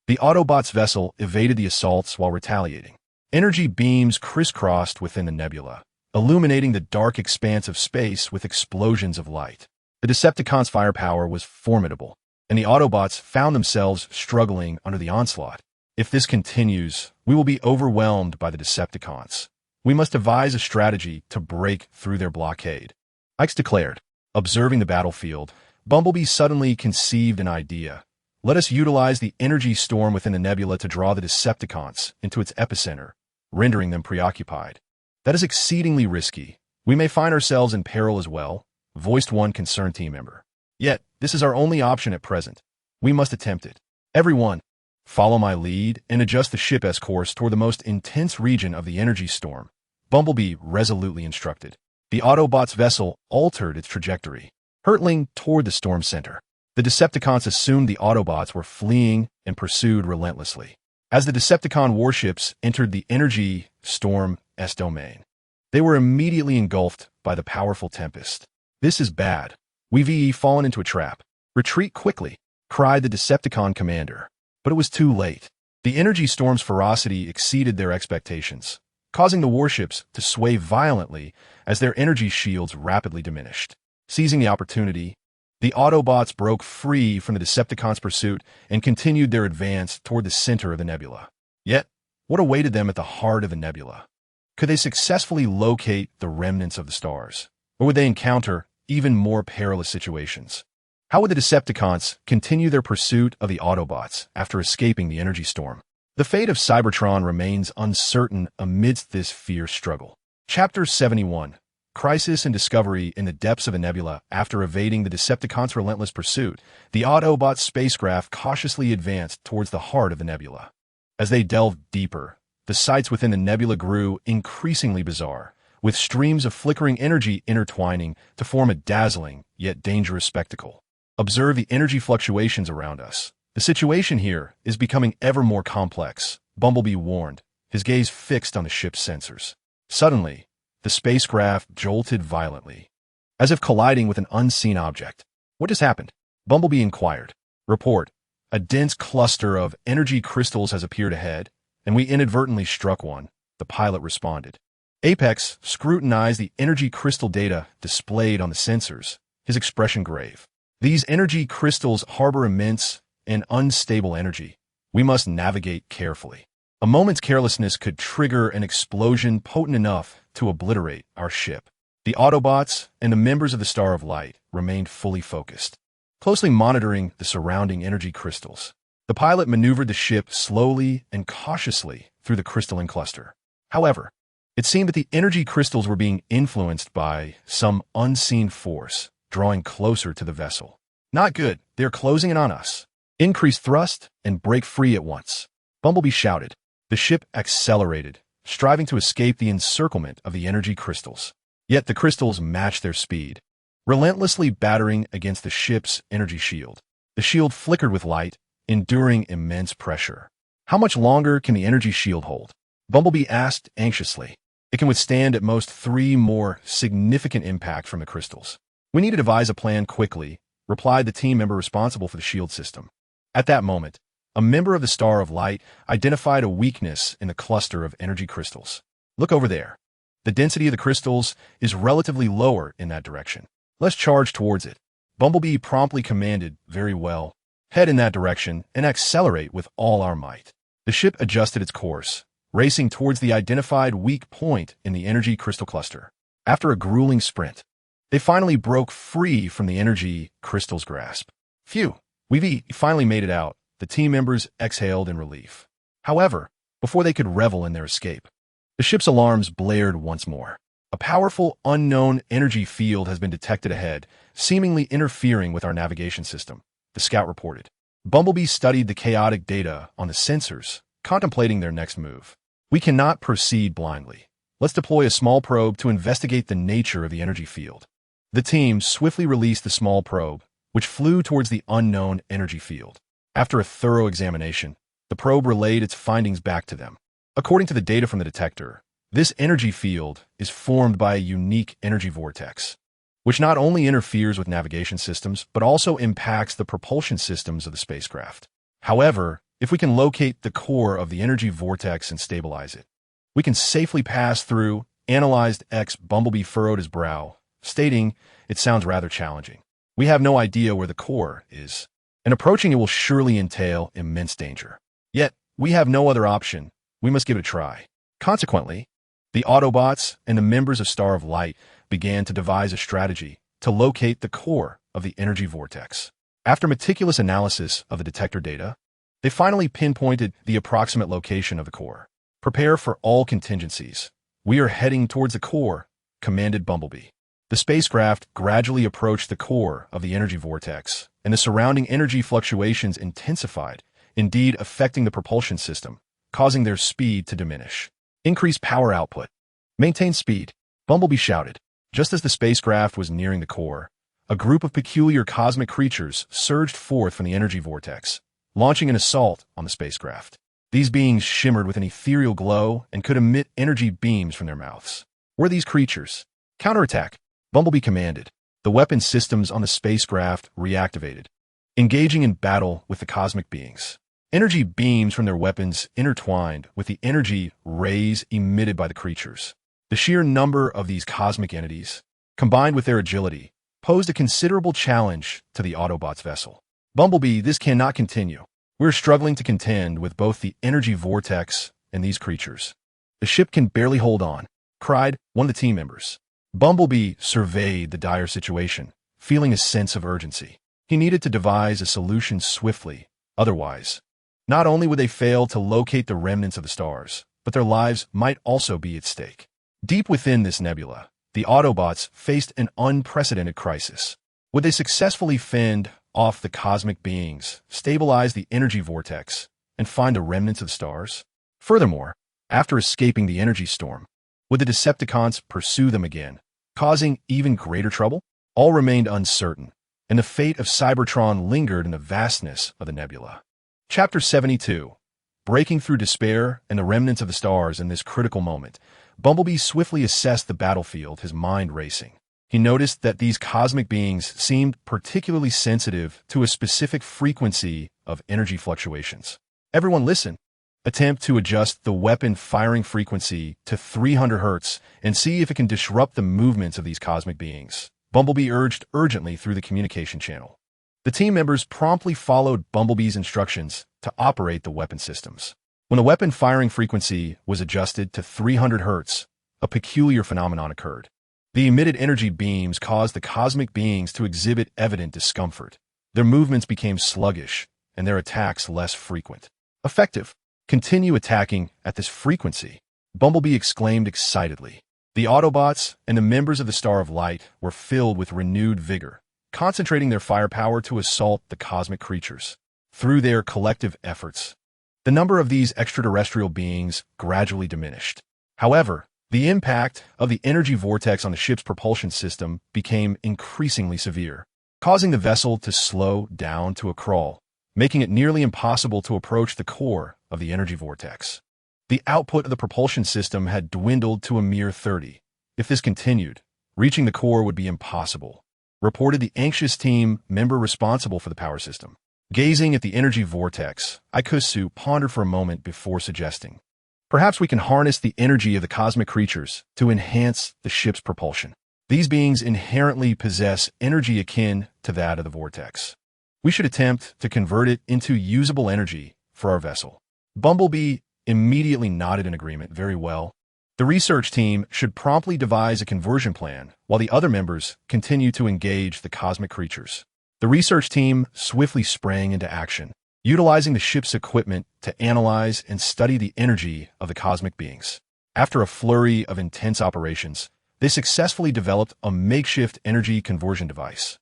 A: The Autobots' vessel evaded the assaults while retaliating. Energy beams crisscrossed within the nebula, illuminating the dark expanse of space with explosions of light. The Decepticons' firepower was formidable, and the Autobots found themselves struggling under the onslaught. If this continues, we will be overwhelmed by the Decepticons, We must devise a strategy to break through their blockade. Ix declared. Observing the battlefield, Bumblebee suddenly conceived an idea. Let us utilize the energy storm within the nebula to draw the Decepticons into its epicenter, rendering them preoccupied. That is exceedingly risky. We may find ourselves in peril as well, voiced one concerned team member. Yet, this is our only option at present. We must attempt it. Everyone, follow my lead and adjust the ship's course toward the most intense region of the energy storm, Bumblebee resolutely instructed. The Autobots' vessel altered its trajectory, hurtling toward the storm center. The Decepticons assumed the Autobots were fleeing and pursued relentlessly. As the Decepticon warships entered the energy storm's domain, they were immediately engulfed by the powerful tempest. This is bad. We've fallen into a trap. Retreat quickly, cried the Decepticon commander. But it was too late. The energy storm's ferocity exceeded their expectations, causing the warships to sway violently as their energy shields rapidly diminished. Seizing the opportunity, the Autobots broke free from the Decepticons' pursuit and continued their advance toward the center of the nebula. Yet, what awaited them at the heart of the nebula? Could they successfully locate the remnants of the stars? Or would they encounter even more perilous situations? How would the Decepticons continue their pursuit of the Autobots after escaping the energy storm? The fate of Cybertron remains uncertain amidst this fierce struggle. Chapter 71. Crisis and Discovery in the Depths of a Nebula. After evading the Decepticons' relentless pursuit, the Autobot spacecraft cautiously advanced towards the heart of the nebula. As they delved deeper, the sights within the nebula grew increasingly bizarre, with streams of flickering energy intertwining to form a dazzling yet dangerous spectacle. Observe the energy fluctuations around us. The situation here is becoming ever more complex, Bumblebee warned, his gaze fixed on the ship's sensors. Suddenly, the spacecraft jolted violently, as if colliding with an unseen object. What just happened? Bumblebee inquired. Report. A dense cluster of energy crystals has appeared ahead, and we inadvertently struck one, the pilot responded. Apex scrutinized the energy crystal data displayed on the sensors, his expression grave. These energy crystals harbor immense and unstable energy. We must navigate carefully. A moment's carelessness could trigger an explosion potent enough to obliterate our ship. The Autobots and the members of the Star of Light remained fully focused, closely monitoring the surrounding energy crystals. The pilot maneuvered the ship slowly and cautiously through the crystalline cluster. However, it seemed that the energy crystals were being influenced by some unseen force, drawing closer to the vessel. Not good. They are closing in on us. Increase thrust and break free at once, Bumblebee shouted. The ship accelerated, striving to escape the encirclement of the energy crystals. Yet the crystals matched their speed, relentlessly battering against the ship's energy shield. The shield flickered with light, enduring immense pressure. How much longer can the energy shield hold? Bumblebee asked anxiously. It can withstand at most 3 more significant impacts from the crystals. We need to devise a plan quickly, replied the team member responsible for the shield system. At that moment, a member of the Star of Light identified a weakness in the cluster of energy crystals. Look over there. The density of the crystals is relatively lower in that direction. Let's charge towards it. Bumblebee promptly commanded, very well. Head in that direction and accelerate with all our might. The ship adjusted its course, racing towards the identified weak point in the energy crystal cluster. After a grueling sprint, they finally broke free from the energy crystal's grasp. Phew, we've finally made it out. The team members exhaled in relief. However, before they could revel in their escape, the ship's alarms blared once more. A powerful, unknown energy field has been detected ahead, seemingly interfering with our navigation system, the scout reported. Bumblebee studied the chaotic data on the sensors, contemplating their next move. We cannot proceed blindly. Let's deploy a small probe to investigate the nature of the energy field. The team swiftly released the small probe, which flew towards the unknown energy field. After a thorough examination, the probe relayed its findings back to them. According to the data from the detector, this energy field is formed by a unique energy vortex, which not only interferes with navigation systems, but also impacts the propulsion systems of the spacecraft. However, if we can locate the core of the energy vortex and stabilize it, we can safely pass through. Analyzed X. Bumblebee furrowed his brow, stating, "It sounds rather challenging. We have no idea where the core is, and approaching it will surely entail immense danger. Yet, we have no other option. We must give it a try." Consequently, The Autobots and the members of Star of Light began to devise a strategy to locate the core of the energy vortex. After meticulous analysis of the detector data, they finally pinpointed the approximate location of the core. "Prepare for all contingencies. We are heading towards the core," commanded Bumblebee. The spacecraft gradually approached the core of the energy vortex, and the surrounding energy fluctuations intensified, indeed affecting the propulsion system, causing their speed to diminish. "Increase power output. Maintain speed," Bumblebee shouted. Just as the spacecraft was nearing the core, a group of peculiar cosmic creatures surged forth from the energy vortex, launching an assault on the spacecraft. These beings shimmered with an ethereal glow and could emit energy beams from their mouths. Were these creatures? "Counterattack," Bumblebee commanded. The weapon systems on the spacecraft reactivated, engaging in battle with the cosmic beings. Energy beams from their weapons intertwined with the energy rays emitted by the creatures. The sheer number of these cosmic entities, combined with their agility, posed a considerable challenge to the Autobots' vessel. "Bumblebee, this cannot continue. We're struggling to contend with both the energy vortex and these creatures. The ship can barely hold on," cried one of the team members. Bumblebee surveyed the dire situation, feeling a sense of urgency. He needed to devise a solution swiftly, otherwise, not only would they fail to locate the remnants of the stars, but their lives might also be at stake. Deep within this nebula, the Autobots faced an unprecedented crisis. Would they successfully fend off the cosmic beings, stabilize the energy vortex, and find the remnants of the stars? Furthermore, after escaping the energy storm, would the Decepticons pursue them again, causing even greater trouble? All remained uncertain, and the fate of Cybertron lingered in the vastness of the nebula. Chapter 72. Breaking through despair and the remnants of the stars in this critical moment, Bumblebee swiftly assessed the battlefield, his mind racing. He noticed that these cosmic beings seemed particularly sensitive to a specific frequency of energy fluctuations. "Everyone listen. Attempt to adjust the weapon firing frequency to 300 Hz and see if it can disrupt the movements of these cosmic beings," Bumblebee urged urgently through the communication channel. The team members promptly followed Bumblebee's instructions to operate the weapon systems. When the weapon firing frequency was adjusted to 300 Hz, a peculiar phenomenon occurred. The emitted energy beams caused the cosmic beings to exhibit evident discomfort. Their movements became sluggish, and their attacks less frequent. "Effective. Continue attacking at this frequency," Bumblebee exclaimed excitedly. The Autobots and the members of the Star of Light were filled with renewed vigor, concentrating their firepower to assault the cosmic creatures. Through their collective efforts, the number of these extraterrestrial beings gradually diminished. However, the impact of the energy vortex on the ship's propulsion system became increasingly severe, causing the vessel to slow down to a crawl, making it nearly impossible to approach the core of the energy vortex. The output of the propulsion system had dwindled to a mere 30. If this continued, reaching the core would be impossible, reported the anxious team member responsible for the power system. Gazing at the energy vortex, Ikusu pondered for a moment before suggesting, "Perhaps we can harness the energy of the cosmic creatures to enhance the ship's propulsion. These beings inherently possess energy akin to that of the vortex. We should attempt to convert it into usable energy for our vessel." Bumblebee immediately nodded in agreement. "Very well. The research team should promptly devise a conversion plan while the other members continue to engage the cosmic creatures." The research team swiftly sprang into action, utilizing the ship's equipment to analyze and study the energy of the cosmic beings. After a flurry of intense operations, they successfully developed a makeshift energy conversion device.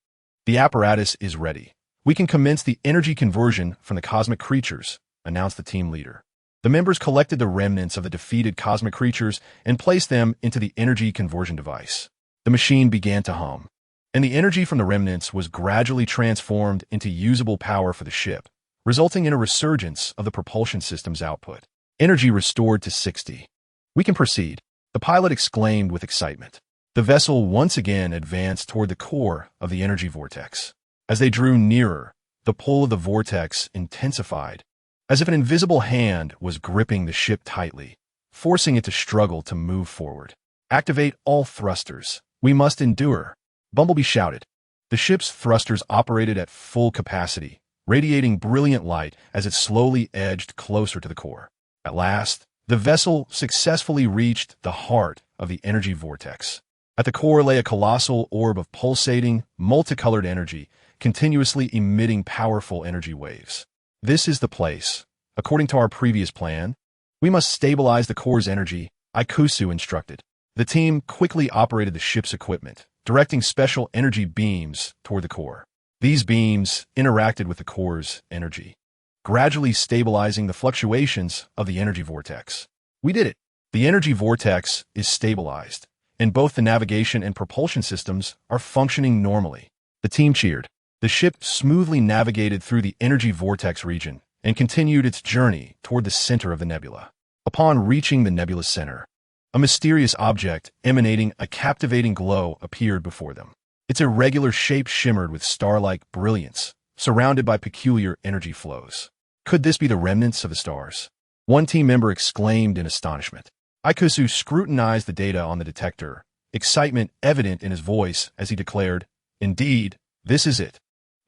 A: "The apparatus is ready. We can commence the energy conversion from the cosmic creatures," announced the team leader. The members collected the remnants of the defeated cosmic creatures and placed them into the energy conversion device. The machine began to hum, and the energy from the remnants was gradually transformed into usable power for the ship, resulting in a resurgence of the propulsion system's output. Energy restored to 60. "We can proceed," the pilot exclaimed with excitement. The vessel once again advanced toward the core of the energy vortex. As they drew nearer, the pull of the vortex intensified, as if an invisible hand was gripping the ship tightly, forcing it to struggle to move forward. "Activate all thrusters. We must endure," Bumblebee shouted. The ship's thrusters operated at full capacity, radiating brilliant light as it slowly edged closer to the core. At last, The vessel successfully reached the heart of the energy vortex. At the core lay a colossal orb of pulsating, multicolored energy, continuously emitting powerful energy waves. This is the place. According to our previous plan, we must stabilize the core's energy, Ikusu instructed. The team quickly operated the ship's equipment, directing special energy beams toward the core. These beams interacted with the core's energy, gradually stabilizing the fluctuations of the energy vortex. We did it. The energy vortex is stabilized, and both the navigation and propulsion systems are functioning normally. The team cheered. The ship smoothly navigated through the energy vortex region and continued its journey toward the center of the nebula. Upon reaching the nebula's center, a mysterious object emanating a captivating glow appeared before them. Its irregular shape shimmered with star-like brilliance, surrounded by peculiar energy flows. Could this be the remnants of the stars? One team member exclaimed in astonishment. Ikusu scrutinized the data on the detector, excitement evident in his voice as he declared, "Indeed, this is it.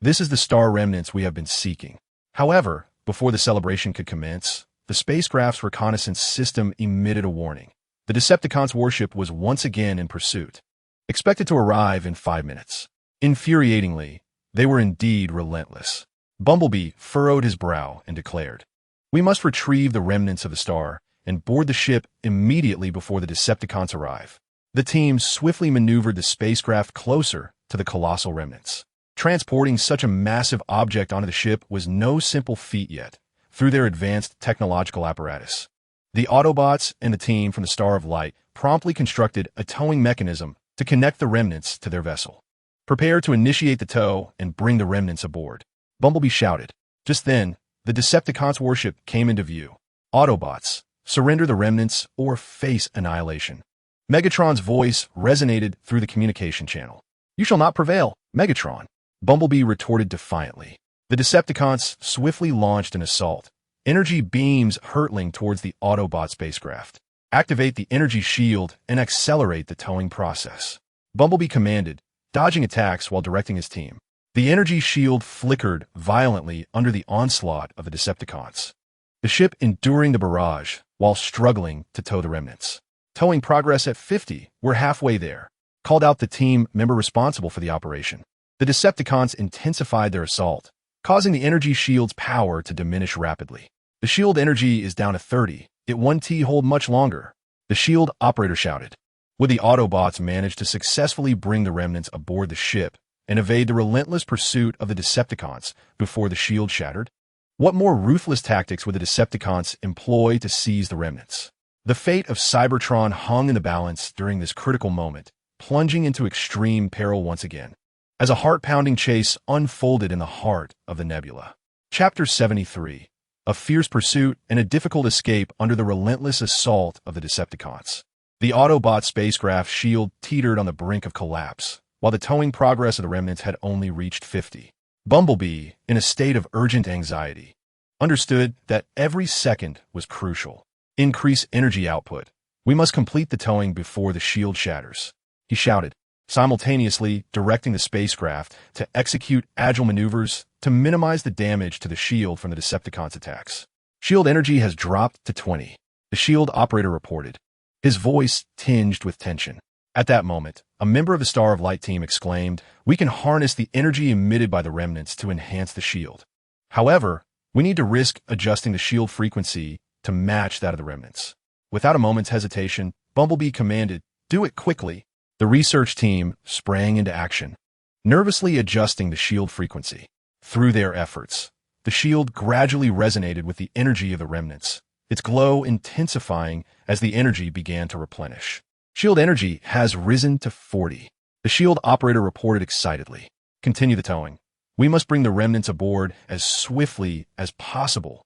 A: This is the star remnants we have been seeking." However, before the celebration could commence, the spacecraft's reconnaissance system emitted a warning. The Decepticons' warship was once again in pursuit, expected to arrive in 5 minutes. Infuriatingly, they were indeed relentless. Bumblebee furrowed his brow and declared, "We must retrieve the remnants of the star and board the ship immediately before the Decepticons arrive." The team swiftly maneuvered the spacecraft closer to the colossal remnants. Transporting such a massive object onto the ship was no simple feat yet, through their advanced technological apparatus. The Autobots and the team from the Star of Light promptly constructed a towing mechanism to connect the remnants to their vessel. "Prepare to initiate the tow and bring the remnants aboard," Bumblebee shouted. Just then, the Decepticons' warship came into view. Autobots, surrender the remnants or face annihilation. Megatron's voice resonated through the communication channel. "You shall not prevail, Megatron," Bumblebee retorted defiantly. The Decepticons swiftly launched an assault, energy beams hurtling towards the Autobot spacecraft. "Activate the energy shield and accelerate the towing process," Bumblebee commanded, dodging attacks while directing his team. The energy shield flickered violently under the onslaught of the Decepticons, the ship enduring the barrage while struggling to tow the remnants. "Towing progress at 50, we're halfway there," called out the team member responsible for the operation. The Decepticons intensified their assault, causing the energy shield's power to diminish rapidly. "The shield energy is down to 30. It won't hold much longer," the shield operator shouted. Would the Autobots manage to successfully bring the remnants aboard the ship and evade the relentless pursuit of the Decepticons before the shield shattered? What more ruthless tactics would the Decepticons employ to seize the remnants? The fate of Cybertron hung in the balance during this critical moment, plunging into extreme peril once again, as a heart-pounding chase unfolded in the heart of the nebula. Chapter 73. A fierce pursuit and a difficult escape under the relentless assault of the Decepticons. The Autobot spacecraft shield teetered on the brink of collapse, while the towing progress of the remnants had only reached 50. Bumblebee, in a state of urgent anxiety, understood that every second was crucial. "Increase energy output. We must complete the towing before the shield shatters," he shouted, simultaneously directing the spacecraft to execute agile maneuvers to minimize the damage to the shield from the Decepticons' attacks. "Shield energy has dropped to 20, the shield operator reported, his voice tinged with tension. At that moment, a member of the Star of Light team exclaimed, "We can harness the energy emitted by the remnants to enhance the shield. However, we need to risk adjusting the shield frequency to match that of the remnants." Without a moment's hesitation, Bumblebee commanded, "Do it quickly." The research team sprang into action, nervously adjusting the shield frequency. Through their efforts, the shield gradually resonated with the energy of the remnants, its glow intensifying as the energy began to replenish. "Shield energy has risen to 40, the shield operator reported excitedly. "Continue the towing. We must bring the remnants aboard as swiftly as possible."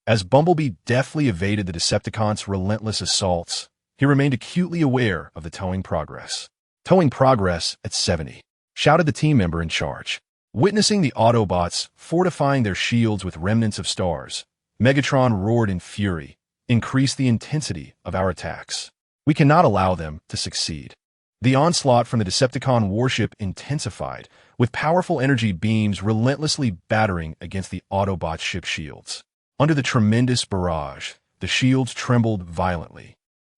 A: As Bumblebee deftly evaded the Decepticons' relentless assaults, he remained acutely aware of the towing progress. "Towing progress at 70, shouted the team member in charge. Witnessing the Autobots fortifying their shields with remnants of stars, Megatron roared in fury, "Increase the intensity of our attacks. We cannot allow them to succeed." The onslaught from the Decepticon warship intensified, with powerful energy beams relentlessly battering against the Autobot ship shields. Under the tremendous barrage, the shields trembled violently,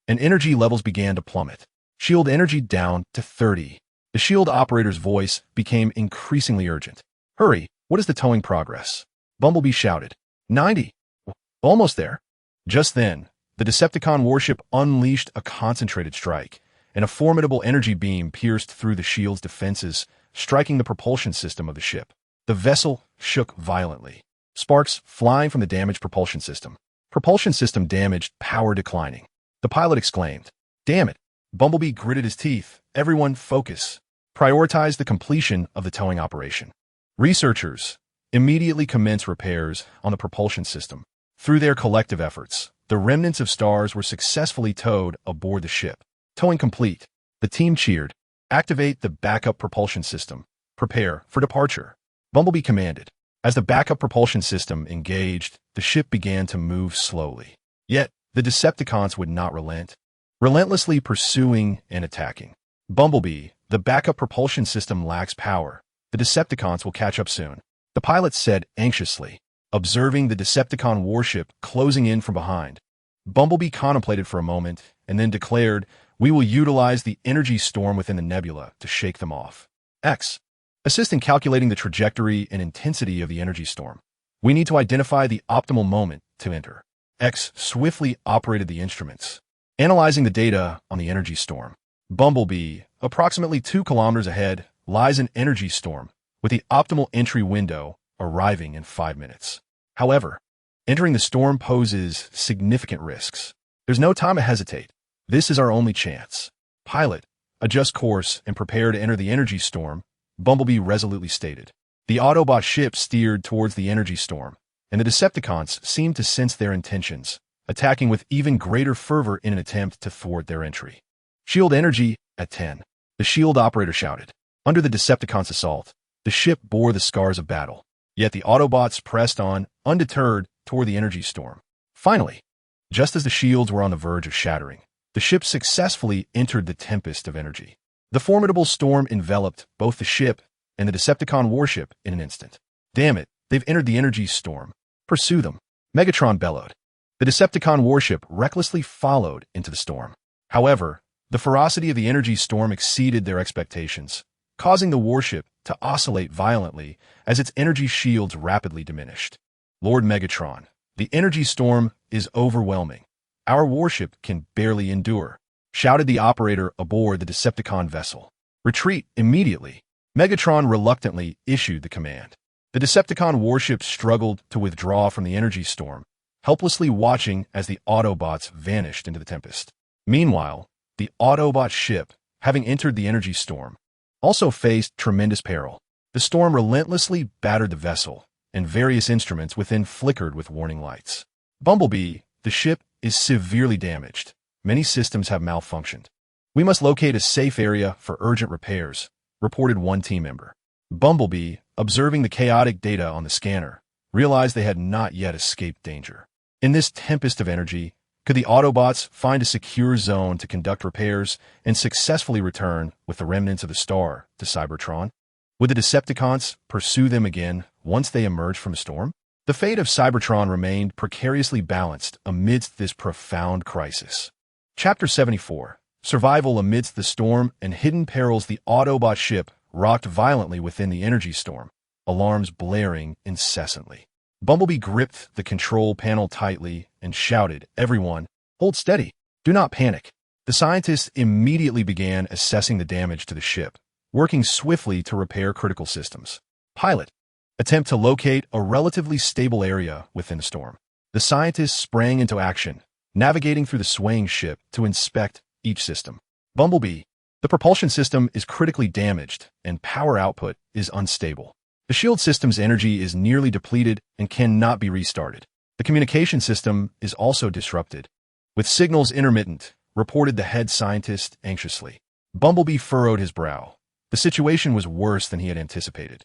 A: and energy levels began to plummet. Shield energy down to 30. The shield operator's voice became increasingly urgent. Hurry, what is the towing progress? Bumblebee shouted. 90. Almost there. Just then, the Decepticon warship unleashed a concentrated strike, and a formidable energy beam pierced through the shield's defenses, striking the propulsion system of the ship. The vessel shook violently, sparks flying from the damaged propulsion system. Propulsion system damaged, power declining. The pilot exclaimed. Damn it. Bumblebee gritted his teeth. Everyone focus. Prioritize the completion of the towing operation. Researchers immediately commenced repairs on the propulsion system. Through their collective efforts, the remnants of stars were successfully towed aboard the ship. Towing complete. The team cheered. Activate the backup propulsion system. Prepare for departure. Bumblebee commanded. As the backup propulsion system engaged, the ship began to move slowly. Yet, the Decepticons would not relent, relentlessly pursuing and attacking. Bumblebee, the backup propulsion system lacks power. The Decepticons will catch up soon, the pilot said anxiously, observing the Decepticon warship closing in from behind. Bumblebee contemplated for a moment and then declared, we will utilize the energy storm within the nebula to shake them off. X. Assist in calculating the trajectory and intensity of the energy storm. We need to identify the optimal moment to enter. X swiftly operated the instruments, analyzing the data on the energy storm. Bumblebee, approximately 2 kilometers ahead, lies an energy storm, with the optimal entry window arriving in 5 minutes. However, entering the storm poses significant risks. There's no time to hesitate. This is our only chance. Pilot, adjust course and prepare to enter the energy storm, Bumblebee resolutely stated. The Autobot ship steered towards the energy storm, and the Decepticons seemed to sense their intentions, attacking with even greater fervor in an attempt to thwart their entry. Shield energy at 10. The shield operator shouted. Under the Decepticons' assault, the ship bore the scars of battle, yet the Autobots pressed on, undeterred, toward the energy storm. Finally, just as the shields were on the verge of shattering, the ship successfully entered the tempest of energy. The formidable storm enveloped both the ship and the Decepticon warship in an instant. Damn it, they've entered the energy storm. Pursue them, Megatron bellowed. The Decepticon warship recklessly followed into the storm. However, the ferocity of the energy storm exceeded their expectations, causing the warship to oscillate violently as its energy shields rapidly diminished. Lord Megatron, the energy storm is overwhelming. Our warship can barely endure, shouted the operator aboard the Decepticon vessel. Retreat immediately. Megatron reluctantly issued the command. The Decepticon warship struggled to withdraw from the energy storm, helplessly watching as the Autobots vanished into the tempest. Meanwhile, the Autobot ship, having entered the energy storm, also faced tremendous peril. The storm relentlessly battered the vessel, and various instruments within flickered with warning lights. Bumblebee, the ship, is severely damaged. Many systems have malfunctioned. We must locate a safe area for urgent repairs, reported one team member. Bumblebee, observing the chaotic data on the scanner, realized they had not yet escaped danger. In this tempest of energy, could the Autobots find a secure zone to conduct repairs and successfully return with the remnants of the star to Cybertron? Would the Decepticons pursue them again once they emerged from the storm? The fate of Cybertron remained precariously balanced amidst this profound crisis. Chapter 74. Survival amidst the storm and hidden perils. The Autobot ship rocked violently within the energy storm, alarms blaring incessantly. Bumblebee gripped the control panel tightly and shouted, everyone, hold steady. Do not panic. The scientists immediately began assessing the damage to the ship, working swiftly to repair critical systems. Pilot, attempt to locate a relatively stable area within the storm. The scientists sprang into action, navigating through the swaying ship to inspect each system. Bumblebee, the propulsion system is critically damaged and power output is unstable. The shield system's energy is nearly depleted and cannot be restarted. The communication system is also disrupted, with signals intermittent, reported the head scientist anxiously. Bumblebee furrowed his brow. The situation was worse than he had anticipated.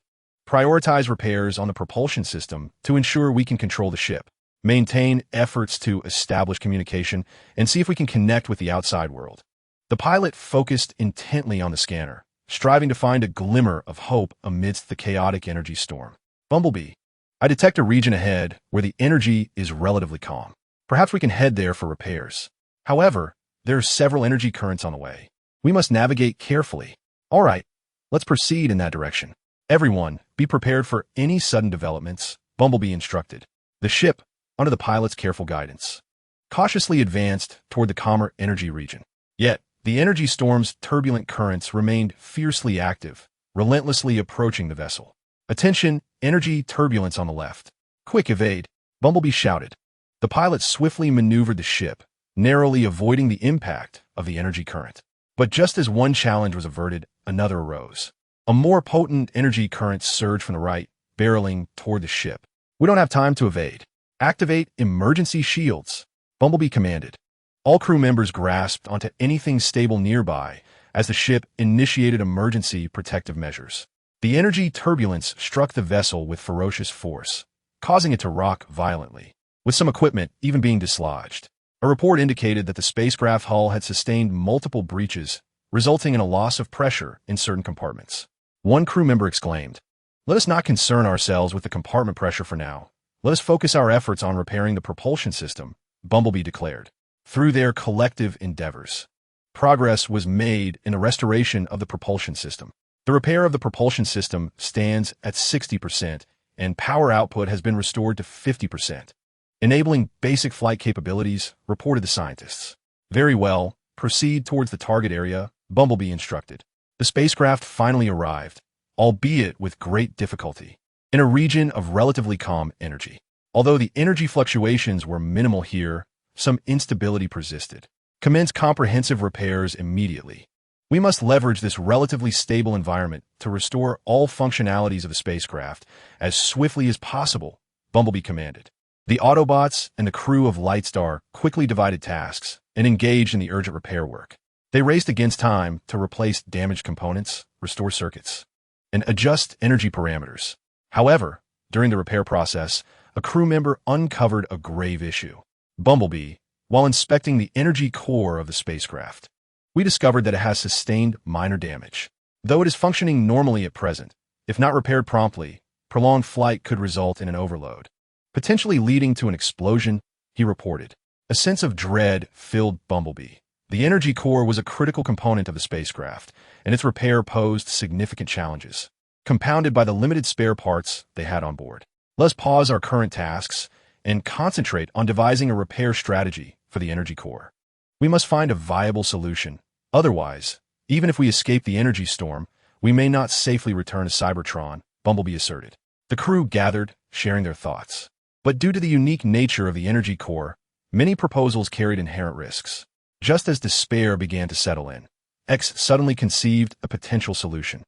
A: Prioritize repairs on the propulsion system to ensure we can control the ship. Maintain efforts to establish communication and see if we can connect with the outside world. The pilot focused intently on the scanner, striving to find a glimmer of hope amidst the chaotic energy storm. Bumblebee, I detect a region ahead where the energy is relatively calm. Perhaps we can head there for repairs. However, there are several energy currents on the way. We must navigate carefully. All right, let's proceed in that direction. Everyone, be prepared for any sudden developments, Bumblebee instructed. The ship, under the pilot's careful guidance, cautiously advanced toward the calmer energy region. Yet, the energy storm's turbulent currents remained fiercely active, relentlessly approaching the vessel. Attention, energy turbulence on the left. Quick evade, Bumblebee shouted. The pilot swiftly maneuvered the ship, narrowly avoiding the impact of the energy current. But just as one challenge was averted, another arose. A more potent energy current surged from the right, barreling toward the ship. We don't have time to evade. Activate emergency shields, Bumblebee commanded. All crew members grasped onto anything stable nearby as the ship initiated emergency protective measures. The energy turbulence struck the vessel with ferocious force, causing it to rock violently, with some equipment even being dislodged. A report indicated that the spacecraft hull had sustained multiple breaches, resulting in a loss of pressure in certain compartments. One crew member exclaimed, "Let us not concern ourselves with the compartment pressure for now. Let us focus our efforts on repairing the propulsion system," Bumblebee declared. Through their collective endeavors, progress was made in the restoration of the propulsion system. The repair of the propulsion system stands at 60%, and power output has been restored to 50%, enabling basic flight capabilities, reported the scientists. Very well, proceed towards the target area, Bumblebee instructed. The spacecraft finally arrived, albeit with great difficulty, in a region of relatively calm energy. Although the energy fluctuations were minimal here, some instability persisted. Commence comprehensive repairs immediately. We must leverage this relatively stable environment to restore all functionalities of the spacecraft as swiftly as possible, Bumblebee commanded. The Autobots and the crew of Lightstar quickly divided tasks and engaged in the urgent repair work. They raced against time to replace damaged components, restore circuits, and adjust energy parameters. However, during the repair process, a crew member uncovered a grave issue. Bumblebee, while inspecting the energy core of the spacecraft, we discovered that it has sustained minor damage. Though it is functioning normally at present, if not repaired promptly, prolonged flight could result in an overload, potentially leading to an explosion, he reported. A sense of dread filled Bumblebee. The energy core was a critical component of the spacecraft, and its repair posed significant challenges, compounded by the limited spare parts they had on board. Let's pause our current tasks and concentrate on devising a repair strategy for the energy core. We must find a viable solution. Otherwise, even if we escape the energy storm, we may not safely return to Cybertron, Bumblebee asserted. The crew gathered, sharing their thoughts. But due to the unique nature of the energy core, many proposals carried inherent risks. Just as despair began to settle in, X suddenly conceived a potential solution.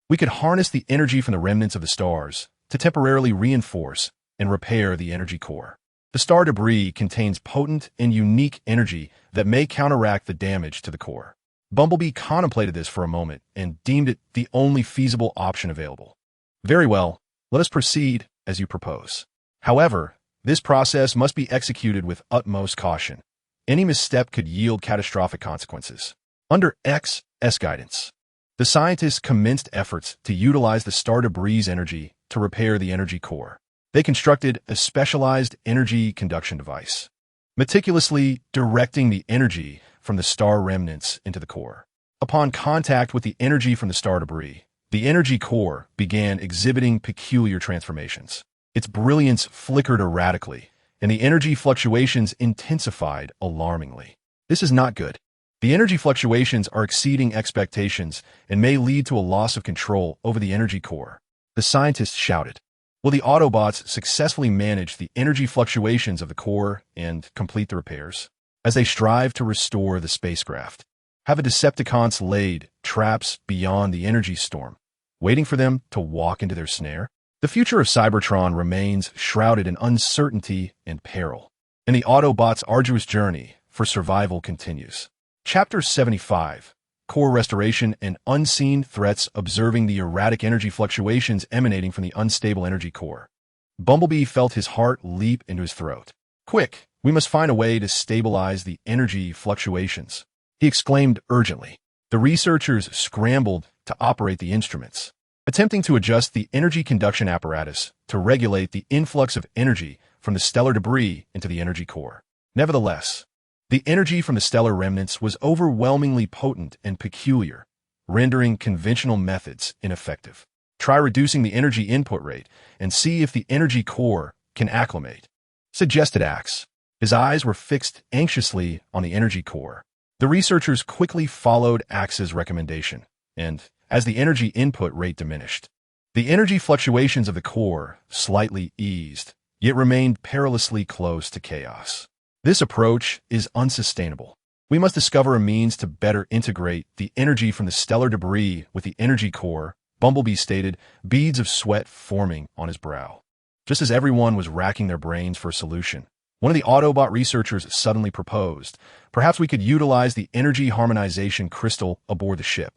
A: We could harness the energy from the remnants of the stars to temporarily reinforce and repair the energy core. The star debris contains potent and unique energy that may counteract the damage to the core. Bumblebee contemplated this for a moment and deemed it the only feasible option available. Very well, let us proceed as you propose. However, this process must be executed with utmost caution. Any misstep could yield catastrophic consequences. Under X's guidance, the scientists commenced efforts to utilize the star debris energy to repair the energy core. They constructed a specialized energy conduction device, meticulously directing the energy from the star remnants into the core. Upon contact with the energy from the star debris, the energy core began exhibiting peculiar transformations. Its brilliance flickered erratically, and the energy fluctuations intensified alarmingly. This is not good. The energy fluctuations are exceeding expectations and may lead to a loss of control over the energy core, the scientists shouted. Will the Autobots successfully manage the energy fluctuations of the core and complete the repairs as they strive to restore the spacecraft? Have the Decepticons laid traps beyond the energy storm, waiting for them to walk into their snare? The future of Cybertron remains shrouded in uncertainty and peril, and the Autobots' arduous journey for survival continues. Chapter 75, Core Restoration and Unseen Threats Observing the Erratic Energy Fluctuations Emanating from the Unstable Energy Core. Bumblebee felt his heart leap into his throat. Quick, we must find a way to stabilize the energy fluctuations, he exclaimed urgently. The researchers scrambled to operate the instruments, attempting to adjust the energy conduction apparatus to regulate the influx of energy from the stellar debris into the energy core. Nevertheless, the energy from the stellar remnants was overwhelmingly potent and peculiar, rendering conventional methods ineffective. Try reducing the energy input rate and see if the energy core can acclimate, suggested Axe. His eyes were fixed anxiously on the energy core. The researchers quickly followed Axe's recommendation, and, as the energy input rate diminished, the energy fluctuations of the core slightly eased, yet remained perilously close to chaos. This approach is unsustainable. We must discover a means to better integrate the energy from the stellar debris with the energy core, Bumblebee stated, beads of sweat forming on his brow. Just as everyone was racking their brains for a solution, one of the Autobot researchers suddenly proposed, perhaps we could utilize the energy harmonization crystal aboard the ship.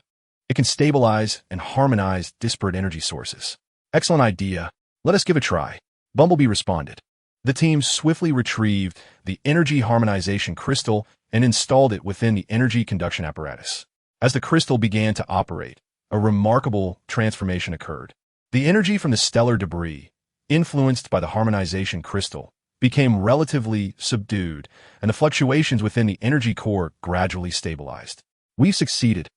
A: It can stabilize and harmonize disparate energy sources. Excellent idea. Let us give it a try, Bumblebee responded. The team swiftly retrieved the energy harmonization crystal and installed it within the energy conduction apparatus. As the crystal began to operate, a remarkable transformation occurred. The energy from the stellar debris, influenced by the harmonization crystal, became relatively subdued, and the fluctuations within the energy core gradually stabilized. We've succeeded.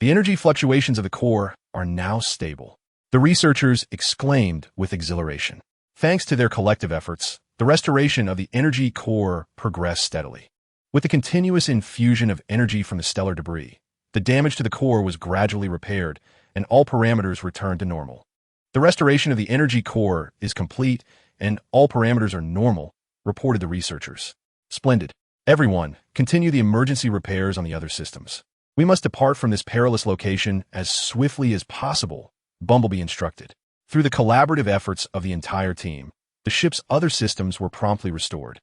A: The energy fluctuations of the core are now stable, the researchers exclaimed with exhilaration. Thanks to their collective efforts, the restoration of the energy core progressed steadily. With the continuous infusion of energy from the stellar debris, the damage to the core was gradually repaired, and all parameters returned to normal. The restoration of the energy core is complete, and all parameters are normal, reported the researchers. Splendid. Everyone, continue the emergency repairs on the other systems. We must depart from this perilous location as swiftly as possible, Bumblebee instructed. Through the collaborative efforts of the entire team, the ship's other systems were promptly restored.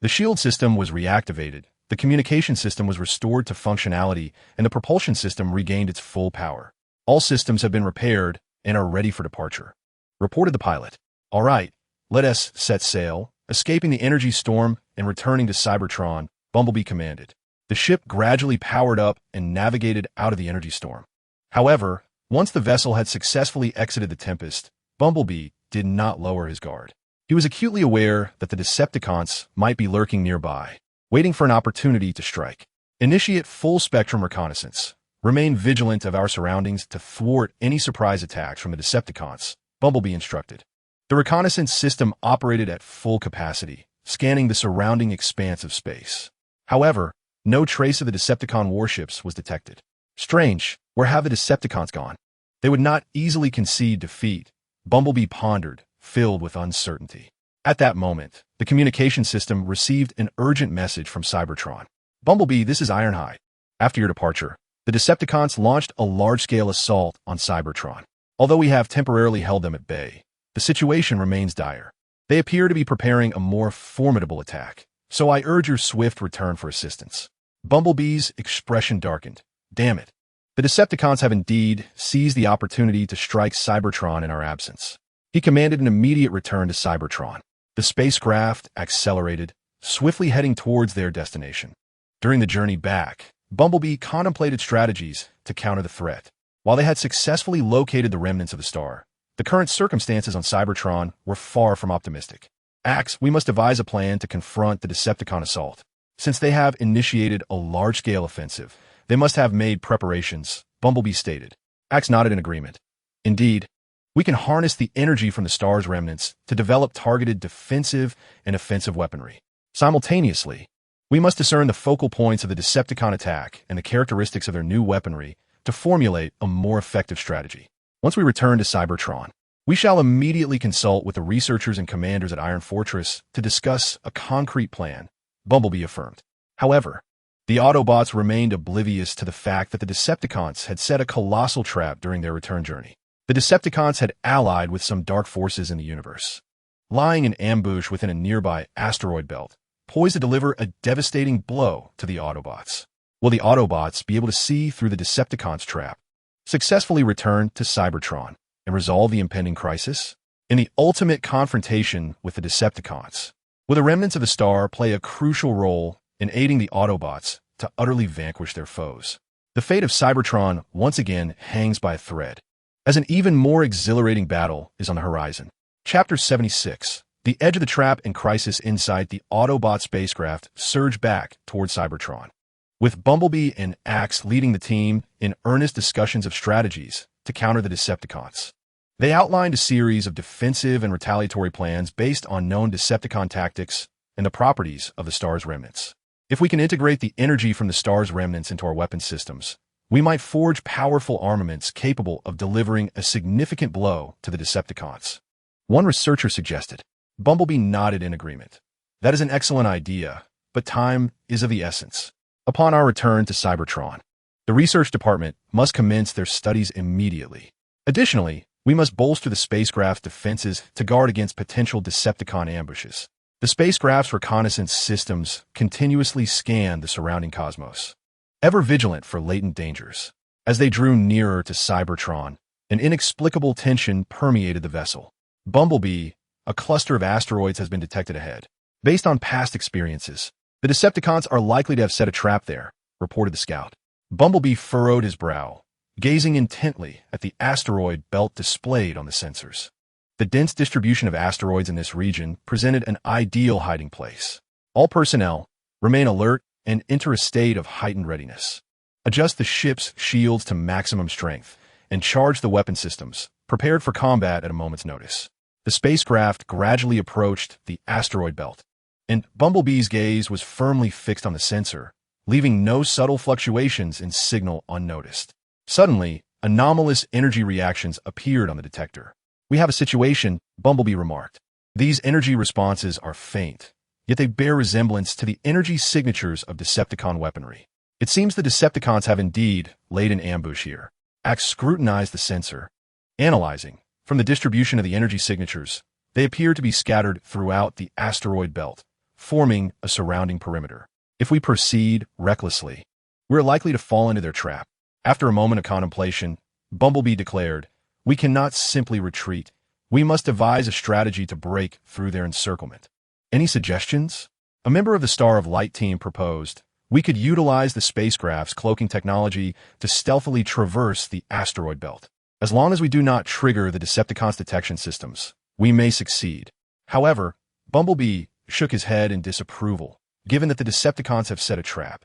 A: The shield system was reactivated, the communication system was restored to functionality, and the propulsion system regained its full power. All systems have been repaired and are ready for departure, reported the pilot. All right, let us set sail, escaping the energy storm and returning to Cybertron, Bumblebee commanded. The ship gradually powered up and navigated out of the energy storm. However, once the vessel had successfully exited the Tempest, Bumblebee did not lower his guard. He was acutely aware that the Decepticons might be lurking nearby, waiting for an opportunity to strike. Initiate full-spectrum reconnaissance. Remain vigilant of our surroundings to thwart any surprise attacks from the Decepticons, Bumblebee instructed. The reconnaissance system operated at full capacity, scanning the surrounding expanse of space. However, no trace of the Decepticon warships was detected. Strange, where have the Decepticons gone? They would not easily concede defeat, Bumblebee pondered, filled with uncertainty. At that moment, the communication system received an urgent message from Cybertron. Bumblebee, this is Ironhide. After your departure, the Decepticons launched a large-scale assault on Cybertron. Although we have temporarily held them at bay, the situation remains dire. They appear to be preparing a more formidable attack, so I urge your swift return for assistance. Bumblebee's expression darkened. Damn it. The Decepticons have indeed seized the opportunity to strike Cybertron in our absence. He commanded an immediate return to Cybertron. The spacecraft accelerated, swiftly heading towards their destination. During the journey back, Bumblebee contemplated strategies to counter the threat. While they had successfully located the remnants of the star, the current circumstances on Cybertron were far from optimistic. Axe, we must devise a plan to confront the Decepticon assault. Since they have initiated a large-scale offensive, they must have made preparations, Bumblebee stated. Axe nodded in agreement. Indeed, we can harness the energy from the star's remnants to develop targeted defensive and offensive weaponry. Simultaneously, we must discern the focal points of the Decepticon attack and the characteristics of their new weaponry to formulate a more effective strategy. Once we return to Cybertron, we shall immediately consult with the researchers and commanders at Iron Fortress to discuss a concrete plan, Bumblebee affirmed. However, the Autobots remained oblivious to the fact that the Decepticons had set a colossal trap during their return journey. The Decepticons had allied with some dark forces in the universe, lying in ambush within a nearby asteroid belt, poised to deliver a devastating blow to the Autobots. Will the Autobots be able to see through the Decepticons' trap, successfully return to Cybertron, and resolve the impending crisis? In the ultimate confrontation with the Decepticons, will the remnants of the star play a crucial role in aiding the Autobots to utterly vanquish their foes? The fate of Cybertron once again hangs by a thread, as an even more exhilarating battle is on the horizon. Chapter 76, The edge of the trap in crisis inside the Autobot spacecraft surged back toward Cybertron, with Bumblebee and Axe leading the team in earnest discussions of strategies to counter the Decepticons. They outlined a series of defensive and retaliatory plans based on known Decepticon tactics and the properties of the star's remnants. If we can integrate the energy from the star's remnants into our weapon systems, we might forge powerful armaments capable of delivering a significant blow to the Decepticons. One researcher suggested. Bumblebee nodded in agreement. That is an excellent idea, but time is of the essence. Upon our return to Cybertron, the research department must commence their studies immediately. Additionally, we must bolster the spacecraft's defenses to guard against potential Decepticon ambushes. The spacecraft's reconnaissance systems continuously scanned the surrounding cosmos, ever vigilant for latent dangers. As they drew nearer to Cybertron, an inexplicable tension permeated the vessel. Bumblebee, a cluster of asteroids has been detected ahead. Based on past experiences, the Decepticons are likely to have set a trap there, reported the scout. Bumblebee furrowed his brow, gazing intently at the asteroid belt displayed on the sensors. The dense distribution of asteroids in this region presented an ideal hiding place. All personnel remain alert and enter a state of heightened readiness. Adjust the ship's shields to maximum strength and charge the weapon systems, prepared for combat at a moment's notice. The spacecraft gradually approached the asteroid belt, and Bumblebee's gaze was firmly fixed on the sensor, leaving no subtle fluctuations in signal unnoticed. Suddenly, anomalous energy reactions appeared on the detector. We have a situation, Bumblebee remarked. These energy responses are faint, yet they bear resemblance to the energy signatures of Decepticon weaponry. It seems the Decepticons have indeed laid an ambush here. Axe scrutinized the sensor, analyzing. From the distribution of the energy signatures, they appear to be scattered throughout the asteroid belt, forming a surrounding perimeter. If we proceed recklessly, we're likely to fall into their trap. After a moment of contemplation, Bumblebee declared, "We cannot simply retreat. We must devise a strategy to break through their encirclement." Any suggestions? A member of the Star of Light team proposed, "We could utilize the spacecraft's cloaking technology to stealthily traverse the asteroid belt. As long as we do not trigger the Decepticons' detection systems, we may succeed." However, Bumblebee shook his head in disapproval, given that the Decepticons have set a trap.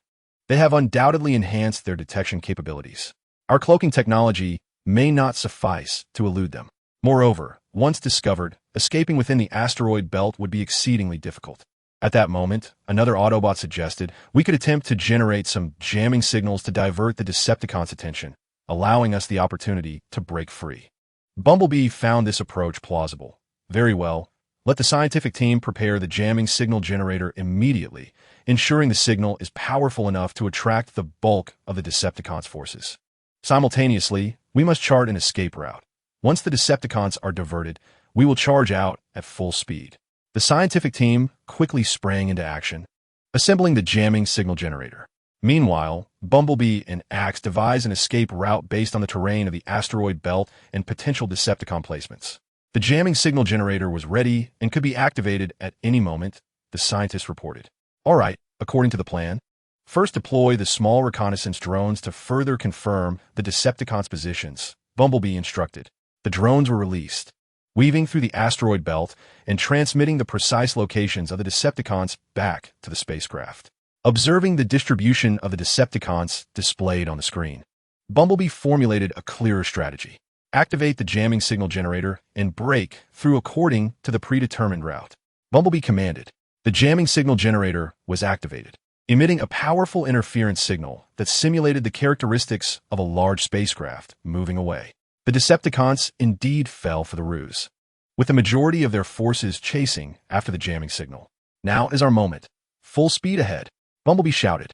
A: They have undoubtedly enhanced their detection capabilities. Our cloaking technology may not suffice to elude them. Moreover, once discovered, escaping within the asteroid belt would be exceedingly difficult. At that moment, another Autobot suggested we could attempt to generate some jamming signals to divert the Decepticons' attention, allowing us the opportunity to break free. Bumblebee found this approach plausible. Very well, let the scientific team prepare the jamming signal generator immediately, ensuring the signal is powerful enough to attract the bulk of the Decepticons' forces. Simultaneously, we must chart an escape route. Once the Decepticons are diverted, we will charge out at full speed. The scientific team quickly sprang into action, assembling the jamming signal generator. Meanwhile, Bumblebee and Axe devised an escape route based on the terrain of the asteroid belt and potential Decepticon placements. The jamming signal generator was ready and could be activated at any moment, the scientists reported. All right, according to the plan, first deploy the small reconnaissance drones to further confirm the Decepticons' positions, Bumblebee instructed. The drones were released, weaving through the asteroid belt and transmitting the precise locations of the Decepticons back to the spacecraft. Observing the distribution of the Decepticons displayed on the screen, Bumblebee formulated a clearer strategy. Activate the jamming signal generator and break through according to the predetermined route. Bumblebee commanded. The jamming signal generator was activated, emitting a powerful interference signal that simulated the characteristics of a large spacecraft moving away. The Decepticons indeed fell for the ruse, with the majority of their forces chasing after the jamming signal. Now is our moment. Full speed ahead, Bumblebee shouted.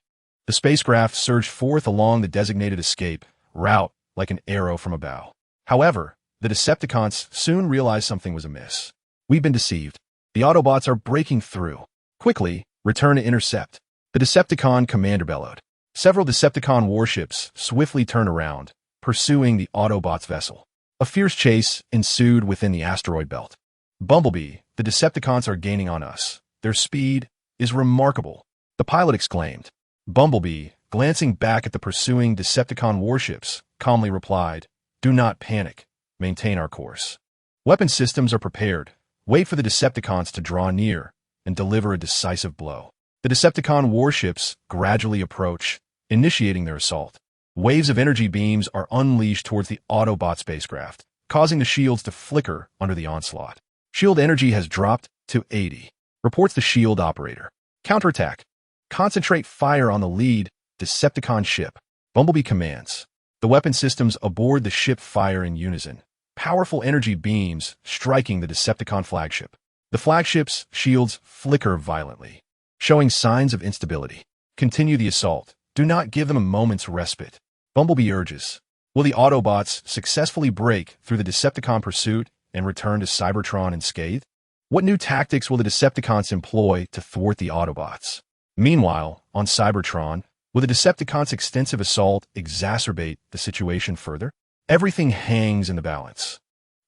A: The spacecraft surged forth along the designated escape route like an arrow from a bow. However, the Decepticons soon realized something was amiss. We've been deceived. The Autobots are breaking through. Quickly, return to intercept. The Decepticon commander bellowed. Several Decepticon warships swiftly turned around, pursuing the Autobots' vessel. A fierce chase ensued within the asteroid belt. Bumblebee, the Decepticons are gaining on us. Their speed is remarkable, the pilot exclaimed. Bumblebee, glancing back at the pursuing Decepticon warships, calmly replied, "Do not panic. Maintain our course. Weapon systems are prepared. wait for the Decepticons to draw near and deliver a decisive blow. The Decepticon warships gradually approach, initiating their assault. Waves of energy beams are unleashed towards the Autobot spacecraft, causing the shields to flicker under the onslaught. Shield energy has dropped to 80, reports the shield operator. Counterattack. Concentrate fire on the lead Decepticon ship. Bumblebee commands. The weapon systems aboard the ship fire in unison. Powerful energy beams striking the Decepticon flagship. The flagship's shields flicker violently, showing signs of instability. Continue the assault. Do not give them a moment's respite. Bumblebee urges. Will the Autobots successfully break through the Decepticon pursuit and return to Cybertron unscathed? What new tactics will the Decepticons employ to thwart the Autobots? Meanwhile, on Cybertron, will the Decepticons' extensive assault exacerbate the situation further? Everything hangs in the balance.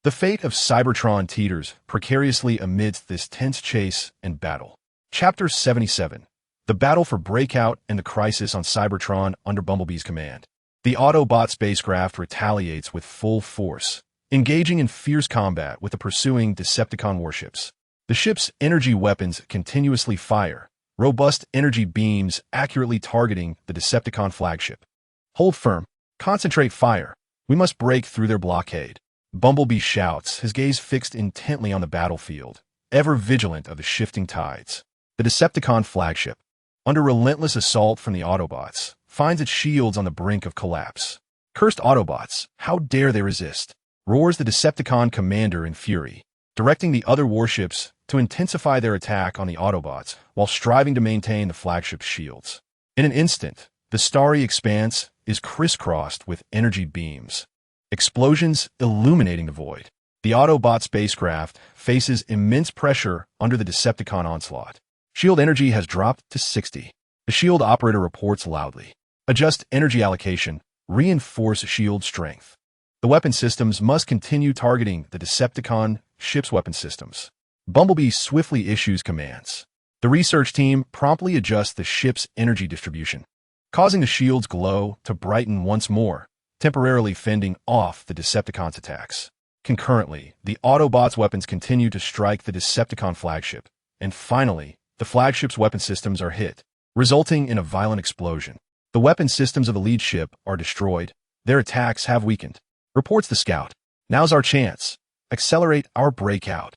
A: The fate of Cybertron teeters precariously amidst this tense chase and battle. Chapter 77. The battle for Breakout and the crisis on Cybertron under Bumblebee's command. The Autobot spacecraft retaliates with full force, engaging in fierce combat with the pursuing Decepticon warships. The ship's energy weapons continuously fire, robust energy beams accurately targeting the Decepticon flagship. Hold firm. Concentrate fire. We must break through their blockade. Bumblebee shouts, his gaze fixed intently on the battlefield, ever vigilant of the shifting tides. The Decepticon flagship, under relentless assault from the Autobots, finds its shields on the brink of collapse. Cursed Autobots, how dare they resist? Roars the Decepticon commander in fury, directing the other warships to intensify their attack on the Autobots while striving to maintain the flagship's shields. In an instant, the starry expanse is crisscrossed with energy beams. Explosions illuminating the void. The Autobot spacecraft faces immense pressure under the Decepticon onslaught. Shield energy has dropped to 60. The shield operator reports loudly. Adjust energy allocation. Reinforce shield strength. The weapon systems must continue targeting the Decepticon ship's weapon systems. Bumblebee swiftly issues commands. The research team promptly adjusts the ship's energy distribution, causing the shield's glow to brighten once more, temporarily fending off the Decepticons' attacks. Concurrently, the Autobots' weapons continue to strike the Decepticon flagship, and finally, the flagship's weapon systems are hit, resulting in a violent explosion. The weapon systems of the lead ship are destroyed. Their attacks have weakened. Reports the scout. Now's our chance. Accelerate our breakout.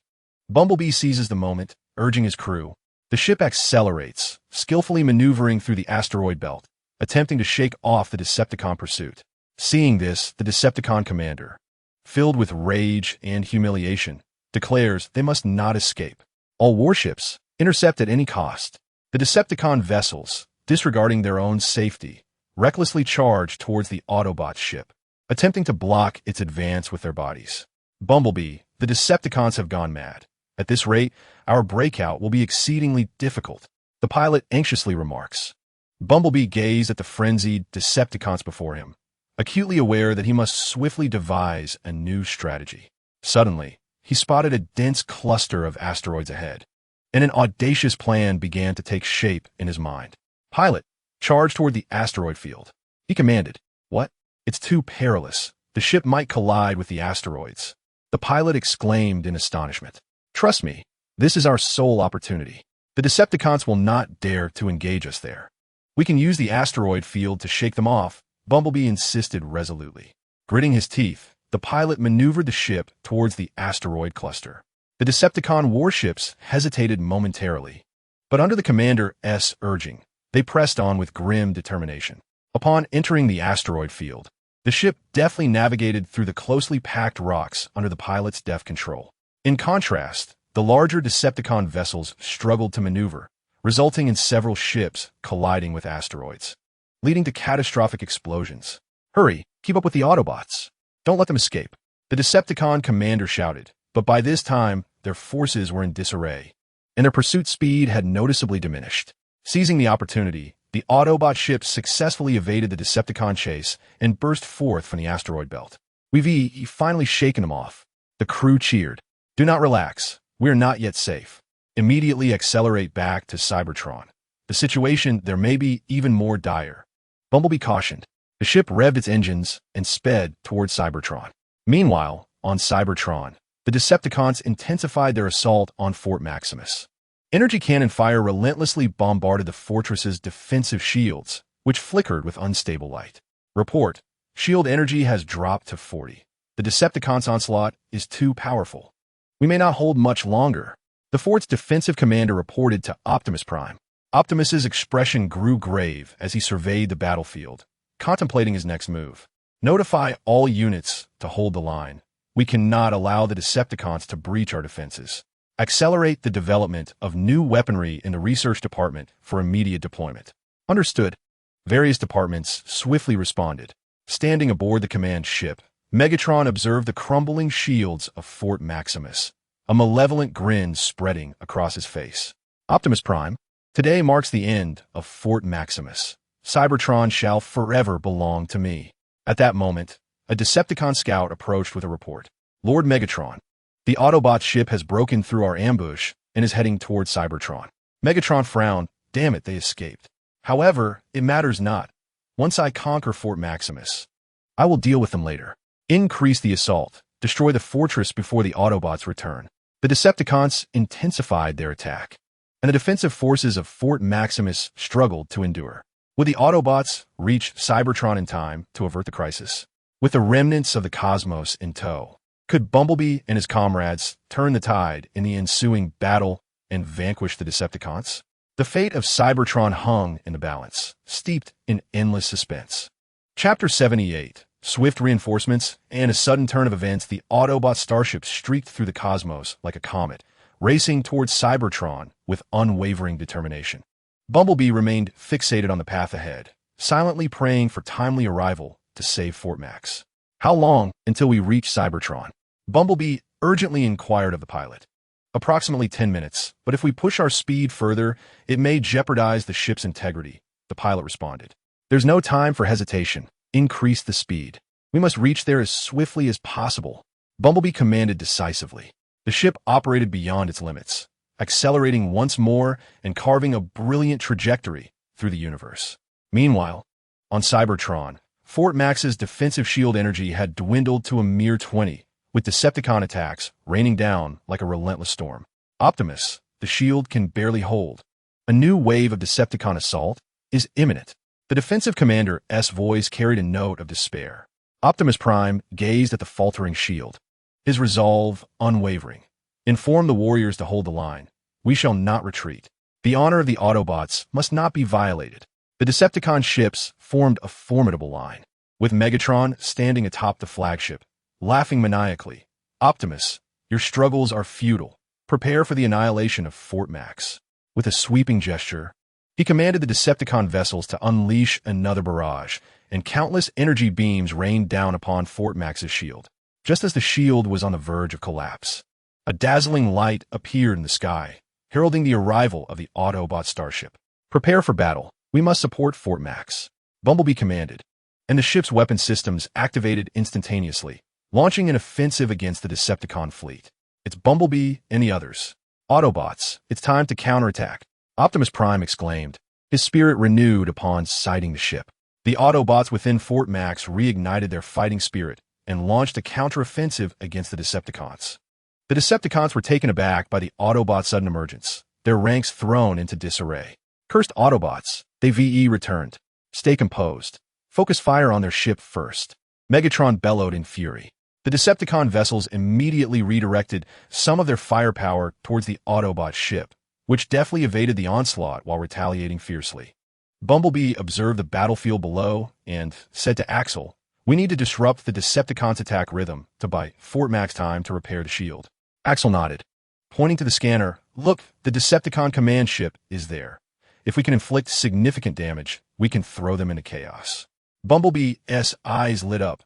A: Bumblebee seizes the moment, urging his crew. The ship accelerates, skillfully maneuvering through the asteroid belt, attempting to shake off the Decepticon pursuit. Seeing this, the Decepticon commander, filled with rage and humiliation, declares they must not escape. All warships, intercept at any cost. The Decepticon vessels, disregarding their own safety, recklessly charge towards the Autobot ship, attempting to block its advance with their bodies. Bumblebee, the Decepticons have gone mad. At this rate, our breakout will be exceedingly difficult, the pilot anxiously remarks. Bumblebee gazed at the frenzied Decepticons before him, acutely aware that he must swiftly devise a new strategy. Suddenly, he spotted a dense cluster of asteroids ahead, and an audacious plan began to take shape in his mind. Pilot, charge toward the asteroid field. He commanded. What? It's too perilous. The ship might collide with the asteroids. The pilot exclaimed in astonishment. Trust me, this is our sole opportunity. The Decepticons will not dare to engage us there. We can use the asteroid field to shake them off, Bumblebee insisted resolutely. Gritting his teeth, the pilot maneuvered the ship towards the asteroid cluster. The Decepticon warships hesitated momentarily, but under the commander's urging, they pressed on with grim determination. Upon entering the asteroid field, the ship deftly navigated through the closely packed rocks under the pilot's deft control. In contrast, the larger Decepticon vessels struggled to maneuver, resulting in several ships colliding with asteroids, leading to catastrophic explosions. Hurry, keep up with the Autobots. Don't let them escape. The Decepticon commander shouted, but by this time, their forces were in disarray, and their pursuit speed had noticeably diminished. Seizing the opportunity, the Autobot ships successfully evaded the Decepticon chase and burst forth from the asteroid belt. We've finally shaken them off. The crew cheered. Do not relax. We are not yet safe. Immediately accelerate back to Cybertron. The situation there may be even more dire. Bumblebee cautioned. The ship revved its engines and sped toward Cybertron. Meanwhile, on Cybertron, the Decepticons intensified their assault on Fort Maximus. Energy cannon fire relentlessly bombarded the fortress's defensive shields, which flickered with unstable light. Report: shield energy has dropped to 40. The Decepticons' onslaught is too powerful. We may not hold much longer. The fort's defensive commander reported to Optimus Prime. Optimus's expression grew grave as he surveyed the battlefield, contemplating his next move. Notify all units to hold the line. We cannot allow the Decepticons to breach our defenses. Accelerate the development of new weaponry in the research department for immediate deployment. Understood. Various departments swiftly responded. Standing aboard the command ship, Megatron observed the crumbling shields of Fort Maximus, a malevolent grin spreading across his face. Optimus Prime, today marks the end of Fort Maximus. Cybertron shall forever belong to me. At that moment, a Decepticon scout approached with a report. Lord Megatron, the Autobot ship has broken through our ambush and is heading toward Cybertron. Megatron frowned. Damn it, they escaped. However, it matters not. Once I conquer Fort Maximus, I will deal with them later. Increase the assault. Destroy the fortress before the Autobots return. The Decepticons intensified their attack, and the defensive forces of Fort Maximus struggled to endure. Would the Autobots reach Cybertron in time to avert the crisis? With the remnants of the cosmos in tow, could Bumblebee and his comrades turn the tide in the ensuing battle and vanquish the Decepticons? The fate of Cybertron hung in the balance, steeped in endless suspense. Chapter 78. Swift reinforcements and a sudden turn of events, the Autobot starship streaked through the cosmos like a comet, racing towards Cybertron with unwavering determination. Bumblebee remained fixated on the path ahead, silently praying for timely arrival to save Fort Max. How long until we reach Cybertron? Bumblebee urgently inquired of the pilot. Approximately 10 minutes, but if we push our speed further, it may jeopardize the ship's integrity, the pilot responded. There's no time for hesitation. Increase the speed. We must reach there as swiftly as possible. Bumblebee commanded decisively. The ship operated beyond its limits, accelerating once more and carving a brilliant trajectory through the universe. Meanwhile, on Cybertron, Fort Max's defensive shield energy had dwindled to a mere 20, with Decepticon attacks raining down like a relentless storm. Optimus, the shield can barely hold. A new wave of Decepticon assault is imminent. The defensive commander's voice carried a note of despair. Optimus Prime gazed at the faltering shield, his resolve unwavering. Inform the warriors to hold the line. We shall not retreat. The honor of the Autobots must not be violated. The Decepticon ships formed a formidable line, with Megatron standing atop the flagship, laughing maniacally. Optimus, your struggles are futile. Prepare for the annihilation of Fort Max. With a sweeping gesture, he commanded the Decepticon vessels to unleash another barrage, and countless energy beams rained down upon Fort Max's shield. Just as the shield was on the verge of collapse, a dazzling light appeared in the sky, heralding the arrival of the Autobot starship. Prepare for battle. We must support Fort Max. Bumblebee commanded, and the ship's weapon systems activated instantaneously, launching an offensive against the Decepticon fleet. It's Bumblebee and the others. Autobots, it's time to counterattack. Optimus Prime exclaimed, his spirit renewed upon sighting the ship. The Autobots within Fort Max reignited their fighting spirit and launched a counteroffensive against the Decepticons. The Decepticons were taken aback by the Autobots' sudden emergence, their ranks thrown into disarray. Cursed Autobots, they VE returned. Stay composed. Focus fire on their ship first. Megatron bellowed in fury. The Decepticon vessels immediately redirected some of their firepower towards the Autobot ship, which deftly evaded the onslaught while retaliating fiercely. Bumblebee observed the battlefield below and said to Axel, we need to disrupt the Decepticons' attack rhythm to buy Fort Max time to repair the shield. Axel nodded, pointing to the scanner. Look, the Decepticon command ship is there. If we can inflict significant damage, we can throw them into chaos. Bumblebee's eyes lit up.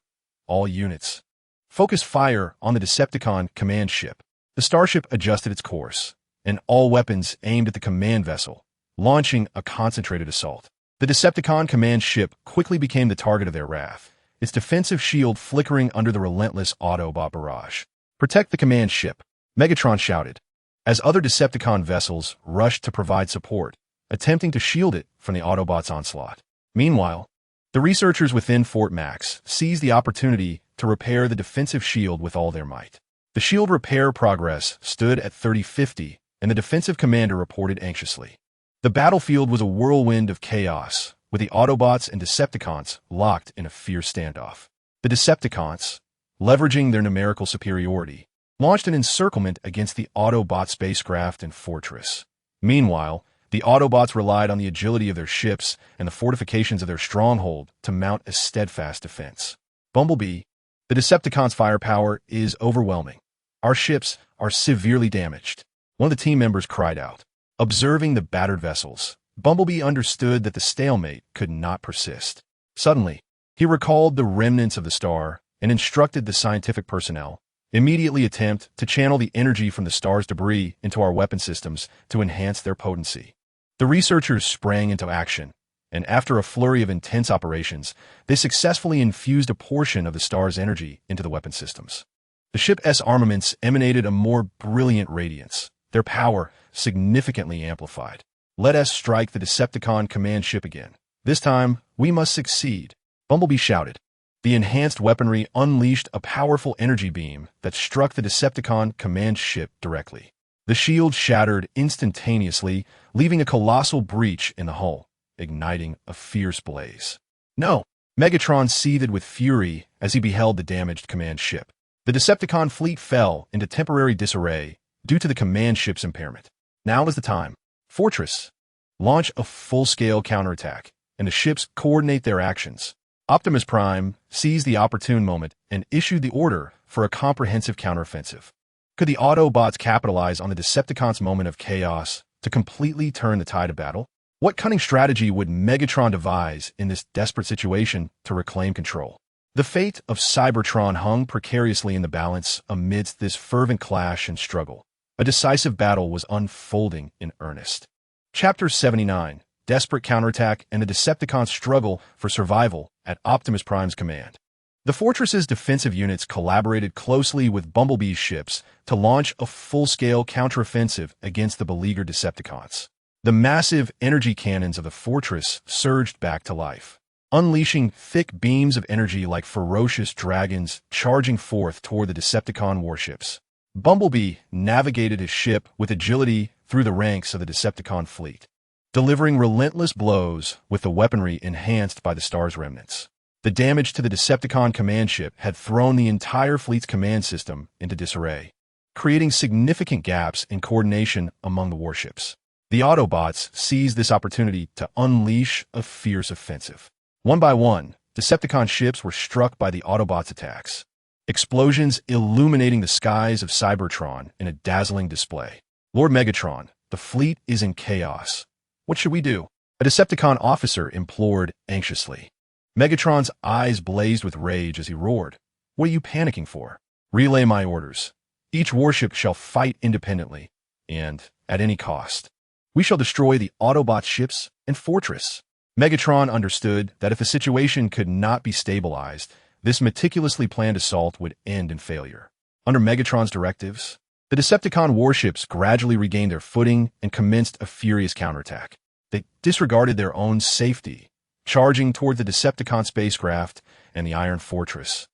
A: All units, focus fire on the Decepticon command ship. The starship adjusted its course, and all weapons aimed at the command vessel, launching a concentrated assault. The Decepticon command ship quickly became the target of their wrath, its defensive shield flickering under the relentless Autobot barrage. Protect the command ship, Megatron shouted, as other Decepticon vessels rushed to provide support, attempting to shield it from the Autobots' onslaught. Meanwhile, the researchers within Fort Max seized the opportunity to repair the defensive shield with all their might. The shield repair progress stood at 3050, and the defensive commander reported anxiously. The battlefield was a whirlwind of chaos, with the Autobots and Decepticons locked in a fierce standoff. The Decepticons, leveraging their numerical superiority, launched an encirclement against the Autobot spacecraft and fortress. Meanwhile, the Autobots relied on the agility of their ships and the fortifications of their stronghold to mount a steadfast defense. Bumblebee, the Decepticons' firepower is overwhelming. Our ships are severely damaged. One of the team members cried out. Observing the battered vessels, Bumblebee understood that the stalemate could not persist. Suddenly, he recalled the remnants of the star and instructed the scientific personnel, immediately attempt to channel the energy from the star's debris into our weapon systems to enhance their potency. The researchers sprang into action, and after a flurry of intense operations, they successfully infused a portion of the star's energy into the weapon systems. The ship's armaments emanated a more brilliant radiance, their power significantly amplified. Let us strike the Decepticon command ship again. This time, we must succeed, Bumblebee shouted. The enhanced weaponry unleashed a powerful energy beam that struck the Decepticon command ship directly. The shield shattered instantaneously, leaving a colossal breach in the hull, igniting a fierce blaze. No! Megatron seethed with fury as he beheld the damaged command ship. The Decepticon fleet fell into temporary disarray due to the command ship's impairment. Now is the time. Fortress, launch a full-scale counterattack, and the ships coordinate their actions. Optimus Prime seized the opportune moment and issued the order for a comprehensive counteroffensive. Could the Autobots capitalize on the Decepticons' moment of chaos to completely turn the tide of battle? What cunning strategy would Megatron devise in this desperate situation to reclaim control? The fate of Cybertron hung precariously in the balance amidst this fervent clash and struggle. A decisive battle was unfolding in earnest. Chapter 79, Desperate Counterattack and the Decepticons' Struggle for Survival at Optimus Prime's command. The fortress's defensive units collaborated closely with Bumblebee's ships to launch a full-scale counteroffensive against the beleaguered Decepticons. The massive energy cannons of the fortress surged back to life, unleashing thick beams of energy like ferocious dragons charging forth toward the Decepticon warships. Bumblebee navigated his ship with agility through the ranks of the Decepticon fleet, delivering relentless blows with the weaponry enhanced by the star's remnants. The damage to the Decepticon command ship had thrown the entire fleet's command system into disarray, creating significant gaps in coordination among the warships. The Autobots seized this opportunity to unleash a fierce offensive. One by one, Decepticon ships were struck by the Autobots' attacks, explosions illuminating the skies of Cybertron in a dazzling display. Lord Megatron, the fleet is in chaos. What should we do? A Decepticon officer implored anxiously. Megatron's eyes blazed with rage as he roared. What are you panicking for? Relay my orders. Each warship shall fight independently, and at any cost. We shall destroy the Autobot ships and fortress. Megatron understood that if the situation could not be stabilized, this meticulously planned assault would end in failure. Under Megatron's directives, the Decepticon warships gradually regained their footing and commenced a furious counterattack. They disregarded their own safety, charging toward the Decepticon spacecraft and the Iron Fortress,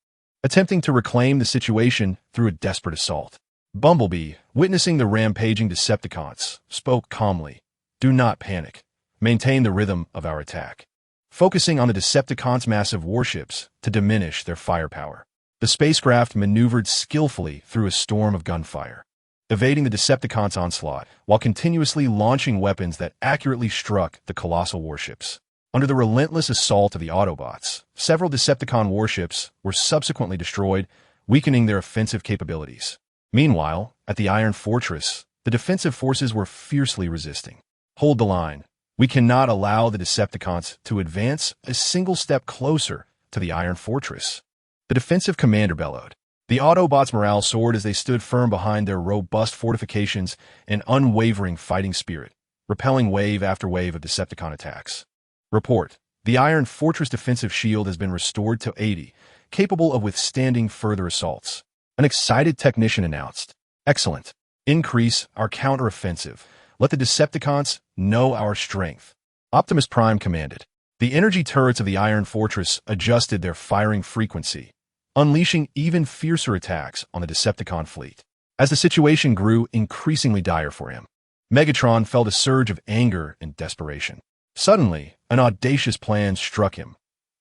A: attempting to reclaim the situation through a desperate assault. Bumblebee, witnessing the rampaging Decepticons, spoke calmly. Do not panic. Maintain the rhythm of our attack, focusing on the Decepticons' massive warships to diminish their firepower. The spacecraft maneuvered skillfully through a storm of gunfire, evading the Decepticons' onslaught while continuously launching weapons that accurately struck the colossal warships. Under the relentless assault of the Autobots, several Decepticon warships were subsequently destroyed, weakening their offensive capabilities. Meanwhile, at the Iron Fortress, the defensive forces were fiercely resisting. Hold the line. We cannot allow the Decepticons to advance a single step closer to the Iron Fortress. The defensive commander bellowed. The Autobots' morale soared as they stood firm behind their robust fortifications and unwavering fighting spirit, repelling wave after wave of Decepticon attacks. Report. The Iron Fortress defensive shield has been restored to 80, capable of withstanding further assaults. An excited technician announced. Excellent. Increase our counteroffensive. Let the Decepticons know our strength. Optimus Prime commanded. The energy turrets of the Iron Fortress adjusted their firing frequency, unleashing even fiercer attacks on the Decepticon fleet. As the situation grew increasingly dire for him, Megatron felt a surge of anger and desperation. Suddenly, an audacious plan struck him,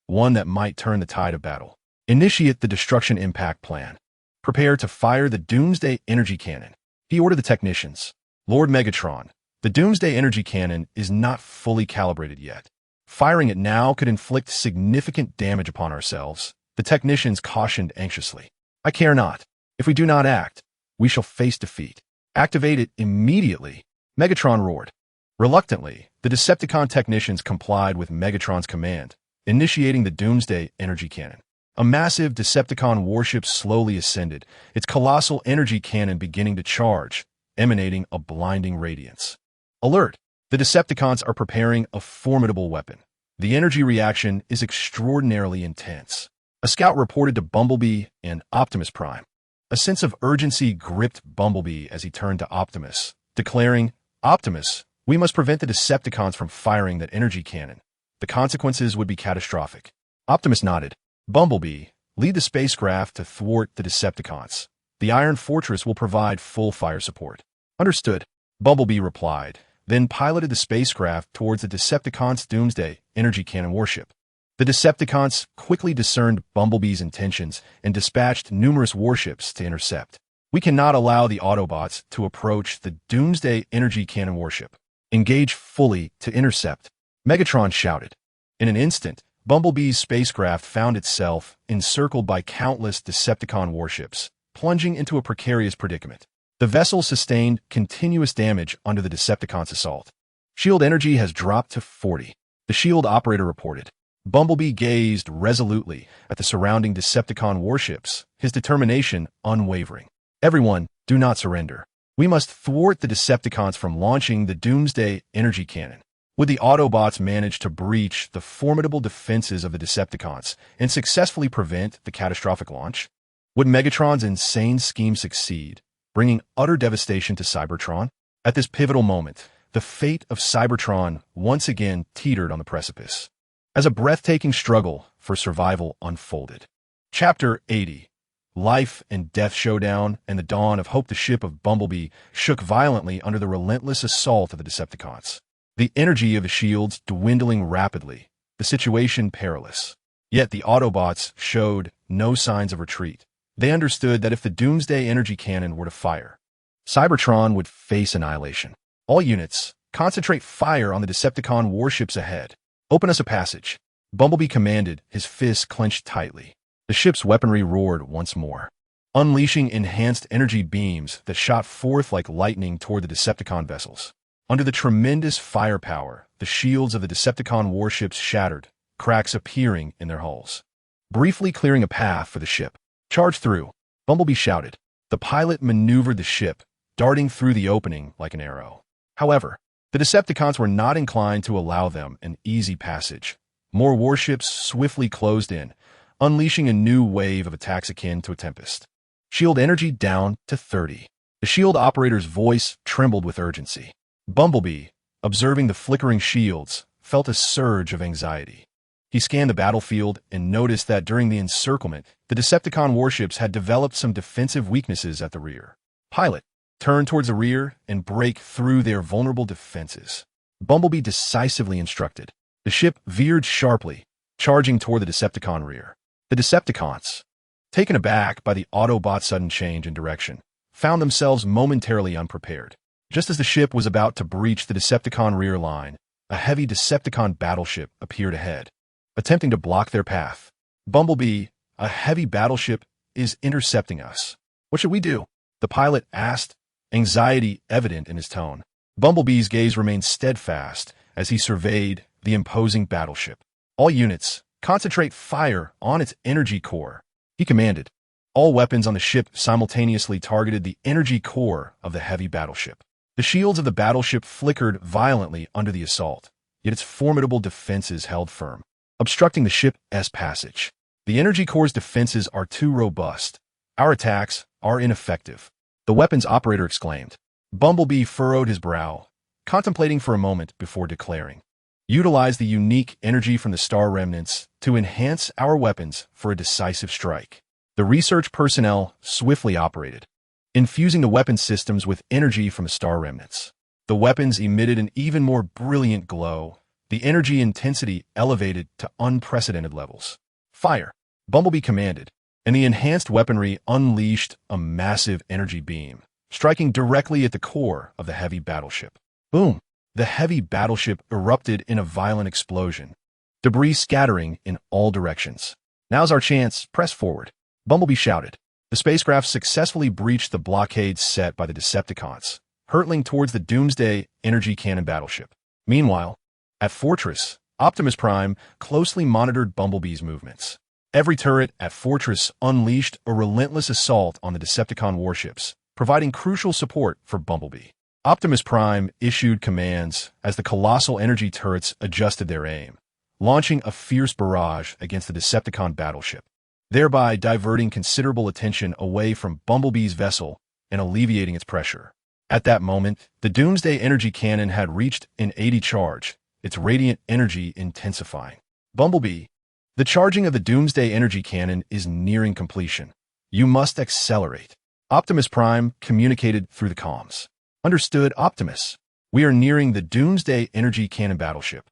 A: one that might turn the tide of battle. Initiate the Destruction Impact Plan. Prepare to fire the Doomsday Energy Cannon. He ordered the technicians. Lord Megatron, the Doomsday Energy Cannon is not fully calibrated yet. Firing it now could inflict significant damage upon ourselves. The technicians cautioned anxiously. I care not. If we do not act, we shall face defeat. Activate it immediately, Megatron roared. Reluctantly, the Decepticon technicians complied with Megatron's command, initiating the Doomsday Energy Cannon. A massive Decepticon warship slowly ascended, its colossal energy cannon beginning to charge, emanating a blinding radiance. Alert! The Decepticons are preparing a formidable weapon. The energy reaction is extraordinarily intense. A scout reported to Bumblebee and Optimus Prime. A sense of urgency gripped Bumblebee as he turned to Optimus, declaring, Optimus, we must prevent the Decepticons from firing that energy cannon. The consequences would be catastrophic. Optimus nodded. Bumblebee, lead the spacecraft to thwart the Decepticons. The Iron Fortress will provide full fire support. Understood, Bumblebee replied, then piloted the spacecraft towards the Decepticons' Doomsday Energy Cannon warship. The Decepticons quickly discerned Bumblebee's intentions and dispatched numerous warships to intercept. We cannot allow the Autobots to approach the Doomsday Energy Cannon warship. Engage fully to intercept, Megatron shouted. In an instant, Bumblebee's spacecraft found itself encircled by countless Decepticon warships, plunging into a precarious predicament. The vessel sustained continuous damage under the Decepticons' assault. Shield energy has dropped to 40, the shield operator reported. Bumblebee gazed resolutely at the surrounding Decepticon warships, his determination unwavering. Everyone, do not surrender. We must thwart the Decepticons from launching the Doomsday Energy Cannon. Would the Autobots manage to breach the formidable defenses of the Decepticons and successfully prevent the catastrophic launch? Would Megatron's insane scheme succeed, bringing utter devastation to Cybertron? At this pivotal moment, the fate of Cybertron once again teetered on the precipice, as a breathtaking struggle for survival unfolded. Chapter 80. Life and Death Showdown and the Dawn of Hope. The ship of Bumblebee shook violently under the relentless assault of the Decepticons. The energy of the shields dwindling rapidly, the situation perilous. Yet the Autobots showed no signs of retreat. They understood that if the Doomsday Energy Cannon were to fire, Cybertron would face annihilation. All units, concentrate fire on the Decepticon warships ahead. Open us a passage, Bumblebee commanded, his fists clenched tightly. The ship's weaponry roared once more, unleashing enhanced energy beams that shot forth like lightning toward the Decepticon vessels. Under the tremendous firepower, the shields of the Decepticon warships shattered, cracks appearing in their hulls. Briefly clearing a path for the ship. Charge through, Bumblebee shouted. The pilot maneuvered the ship, darting through the opening like an arrow. However, the Decepticons were not inclined to allow them an easy passage. More warships swiftly closed in, unleashing a new wave of attacks akin to a tempest. Shield energy down to 30. The shield operator's voice trembled with urgency. Bumblebee, observing the flickering shields, felt a surge of anxiety. He scanned the battlefield and noticed that during the encirclement, the Decepticon warships had developed some defensive weaknesses at the rear. Pilot, turn towards the rear and break through their vulnerable defenses, Bumblebee decisively instructed. The ship veered sharply, charging toward the Decepticon rear. The Decepticons, taken aback by the Autobots' sudden change in direction, found themselves momentarily unprepared. Just as the ship was about to breach the Decepticon rear line, a heavy Decepticon battleship appeared ahead, attempting to block their path. Bumblebee, a heavy battleship, is intercepting us. What should we do? The pilot asked, anxiety evident in his tone. Bumblebee's gaze remained steadfast as he surveyed the imposing battleship. All units, concentrate fire on its energy core, he commanded. All weapons on the ship simultaneously targeted the energy core of the heavy battleship. The shields of the battleship flickered violently under the assault, yet its formidable defenses held firm, obstructing the ship's passage. The energy core's defenses are too robust. Our attacks are ineffective, the weapons operator exclaimed. Bumblebee furrowed his brow, contemplating for a moment before declaring, utilize the unique energy from the star remnants to enhance our weapons for a decisive strike. The research personnel swiftly operated, infusing the weapon systems with energy from the star remnants. The weapons emitted an even more brilliant glow, the energy intensity elevated to unprecedented levels. Fire! Bumblebee commanded, and the enhanced weaponry unleashed a massive energy beam, striking directly at the core of the heavy battleship. Boom! The heavy battleship erupted in a violent explosion, debris scattering in all directions. Now's our chance, press forward. Bumblebee shouted. The spacecraft successfully breached the blockade set by the Decepticons, hurtling towards the Doomsday energy cannon battleship. Meanwhile, at Fortress, Optimus Prime closely monitored Bumblebee's movements. Every turret at Fortress unleashed a relentless assault on the Decepticon warships, providing crucial support for Bumblebee. Optimus Prime issued commands as the colossal energy turrets adjusted their aim, launching a fierce barrage against the Decepticon battleship, thereby diverting considerable attention away from Bumblebee's vessel and alleviating its pressure. At that moment, the Doomsday energy cannon had reached an 80 charge, its radiant energy intensifying. Bumblebee, the charging of the Doomsday energy cannon is nearing completion. You must accelerate. Optimus Prime communicated through the comms. Understood, Optimus. We are nearing the Doomsday energy cannon battleship.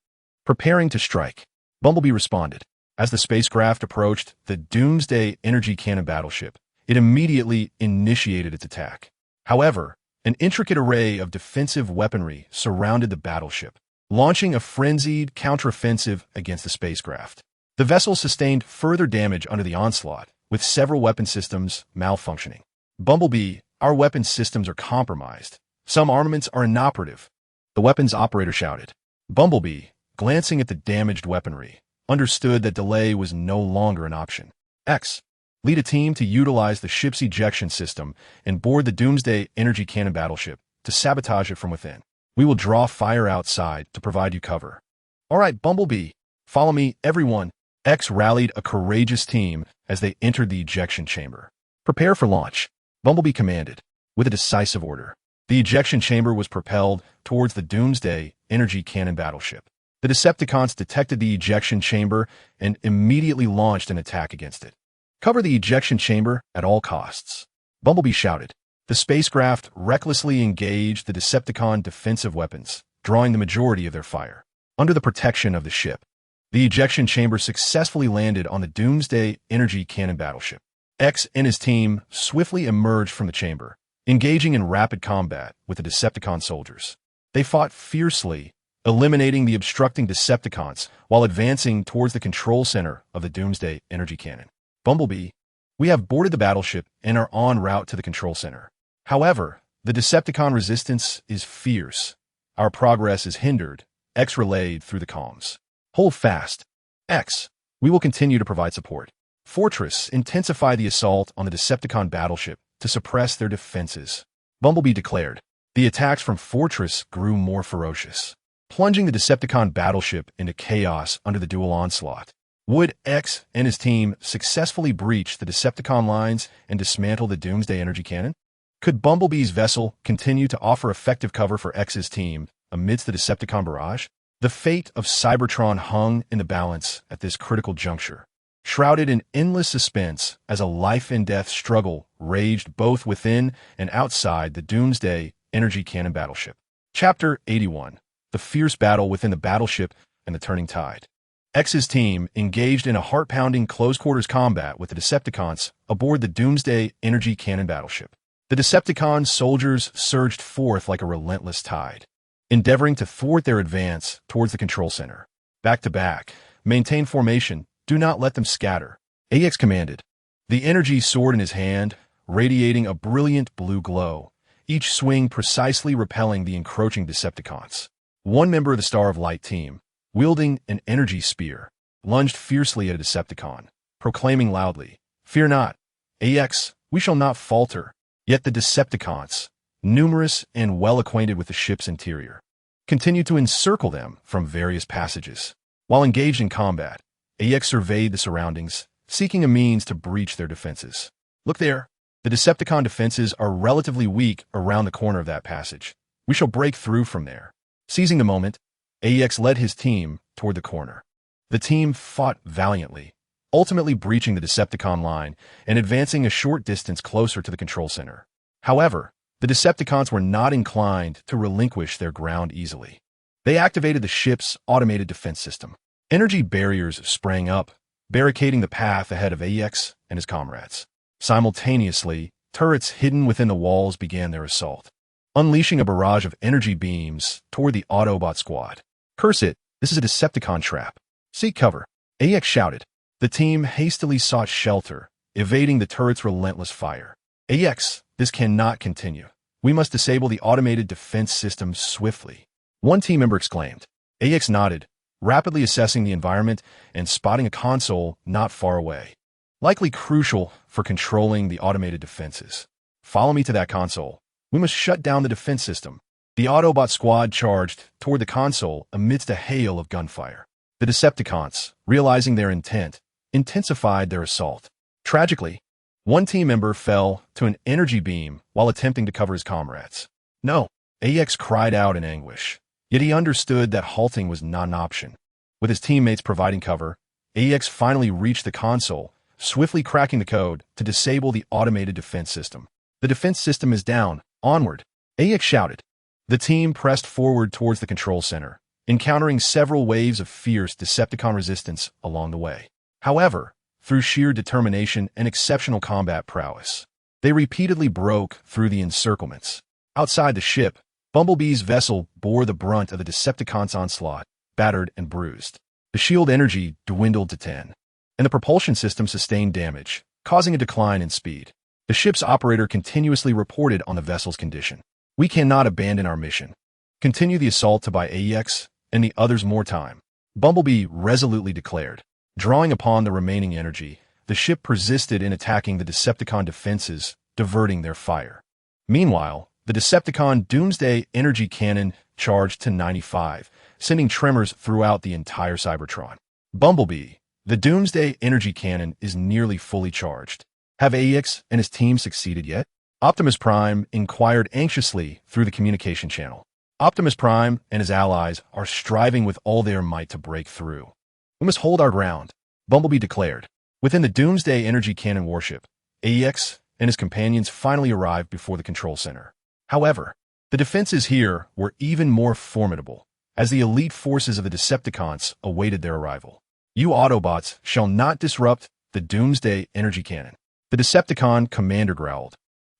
A: Preparing to strike. Bumblebee responded. As the spacecraft approached the Doomsday energy cannon battleship, it immediately initiated its attack. However, an intricate array of defensive weaponry surrounded the battleship, launching a frenzied counteroffensive against the spacecraft. The vessel sustained further damage under the onslaught, with several weapon systems malfunctioning. Bumblebee, our weapon systems are compromised. Some armaments are inoperative. The weapons operator shouted. Bumblebee, glancing at the damaged weaponry, understood that delay was no longer an option. X. Lead a team to utilize the ship's ejection system and board the Doomsday energy cannon battleship to sabotage it from within. We will draw fire outside to provide you cover. All right, Bumblebee, follow me, everyone. X rallied a courageous team as they entered the ejection chamber. Prepare for launch, Bumblebee commanded, with a decisive order. The ejection chamber was propelled towards the Doomsday energy cannon battleship. The Decepticons detected the ejection chamber and immediately launched an attack against it. Cover the ejection chamber at all costs, Bumblebee shouted. The spacecraft recklessly engaged the Decepticon defensive weapons, drawing the majority of their fire. Under the protection of the ship, the ejection chamber successfully landed on the Doomsday energy cannon battleship. X and his team swiftly emerged from the chamber, engaging in rapid combat with the Decepticon soldiers. They fought fiercely, eliminating the obstructing Decepticons while advancing towards the control center of the Doomsday energy cannon. Bumblebee, we have boarded the battleship and are en route to the control center. However, the Decepticon resistance is fierce. Our progress is hindered, X relayed through the comms. Hold fast. X, we will continue to provide support. Fortress, intensify the assault on the Decepticon battleship to suppress their defenses, Bumblebee declared. The attacks from Fortress grew more ferocious, plunging the Decepticon battleship into chaos under the dual onslaught. Would X and his team successfully breach the Decepticon lines and dismantle the Doomsday energy cannon? Could Bumblebee's vessel continue to offer effective cover for X's team amidst the Decepticon barrage? The fate of Cybertron hung in the balance at this critical juncture, shrouded in endless suspense as a life-and-death struggle raged both within and outside the Doomsday energy cannon battleship. Chapter 81. The fierce battle within the battleship and the turning tide. X's team engaged in a heart-pounding close-quarters combat with the Decepticons aboard the Doomsday energy cannon battleship. The Decepticon soldiers surged forth like a relentless tide, endeavoring to thwart their advance towards the control center. Back to back, maintain formation, do not let them scatter, AX commanded. The energy sword in his hand, radiating a brilliant blue glow, each swing precisely repelling the encroaching Decepticons. One member of the Star of Light team, wielding an energy spear, lunged fiercely at a Decepticon, proclaiming loudly, "Fear not, AX, we shall not falter." Yet the Decepticons, numerous and well-acquainted with the ship's interior, continued to encircle them from various passages. While engaged in combat, AX surveyed the surroundings, seeking a means to breach their defenses. Look there. The Decepticon defenses are relatively weak around the corner of that passage. We shall break through from there. Seizing the moment, AX led his team toward the corner. The team fought valiantly, ultimately breaching the Decepticon line and advancing a short distance closer to the control center. However, the Decepticons were not inclined to relinquish their ground easily. They activated the ship's automated defense system. Energy barriers sprang up, barricading the path ahead of AX and his comrades. Simultaneously, turrets hidden within the walls began their assault, unleashing a barrage of energy beams toward the Autobot squad. "Curse it, this is a Decepticon trap. Seek cover," AX shouted. The team hastily sought shelter, evading the turret's relentless fire. "AX, this cannot continue. We must disable the automated defense system swiftly," one team member exclaimed. AX nodded, rapidly assessing the environment and spotting a console not far away, likely crucial for controlling the automated defenses. "Follow me to that console. We must shut down the defense system." The Autobot squad charged toward the console amidst a hail of gunfire. The Decepticons, realizing their intent, intensified their assault. Tragically, one team member fell to an energy beam while attempting to cover his comrades. "No," AX cried out in anguish. Yet he understood that halting was not an option. With his teammates providing cover, AX finally reached the console, swiftly cracking the code to disable the automated defense system. "The defense system is down. Onward," AX shouted. The team pressed forward towards the control center, encountering several waves of fierce Decepticon resistance along the way. However, through sheer determination and exceptional combat prowess, they repeatedly broke through the encirclements. Outside the ship, Bumblebee's vessel bore the brunt of the Decepticons' onslaught, battered and bruised. The shield energy dwindled to 10, and the propulsion system sustained damage, causing a decline in speed. The ship's operator continuously reported on the vessel's condition. "We cannot abandon our mission. Continue the assault to buy AX and the others more time," Bumblebee resolutely declared. Drawing upon the remaining energy, the ship persisted in attacking the Decepticon defenses, diverting their fire. Meanwhile, the Decepticon Doomsday energy cannon charged to 95, sending tremors throughout the entire Cybertron. "Bumblebee, the Doomsday energy cannon is nearly fully charged. Have AX and his team succeeded yet?" Optimus Prime inquired anxiously through the communication channel. Optimus Prime and his allies are striving with all their might to break through. "We must hold our ground," Bumblebee declared. Within the Doomsday energy cannon warship, AX and his companions finally arrived before the control center. However, the defenses here were even more formidable, as the elite forces of the Decepticons awaited their arrival. "You Autobots shall not disrupt the Doomsday energy cannon," the Decepticon commander growled,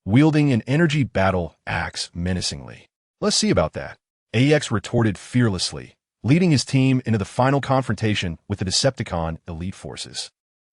A: wielding an energy battle axe menacingly. "Let's see about that," AX retorted fearlessly, leading his team into the final confrontation with the Decepticon elite forces.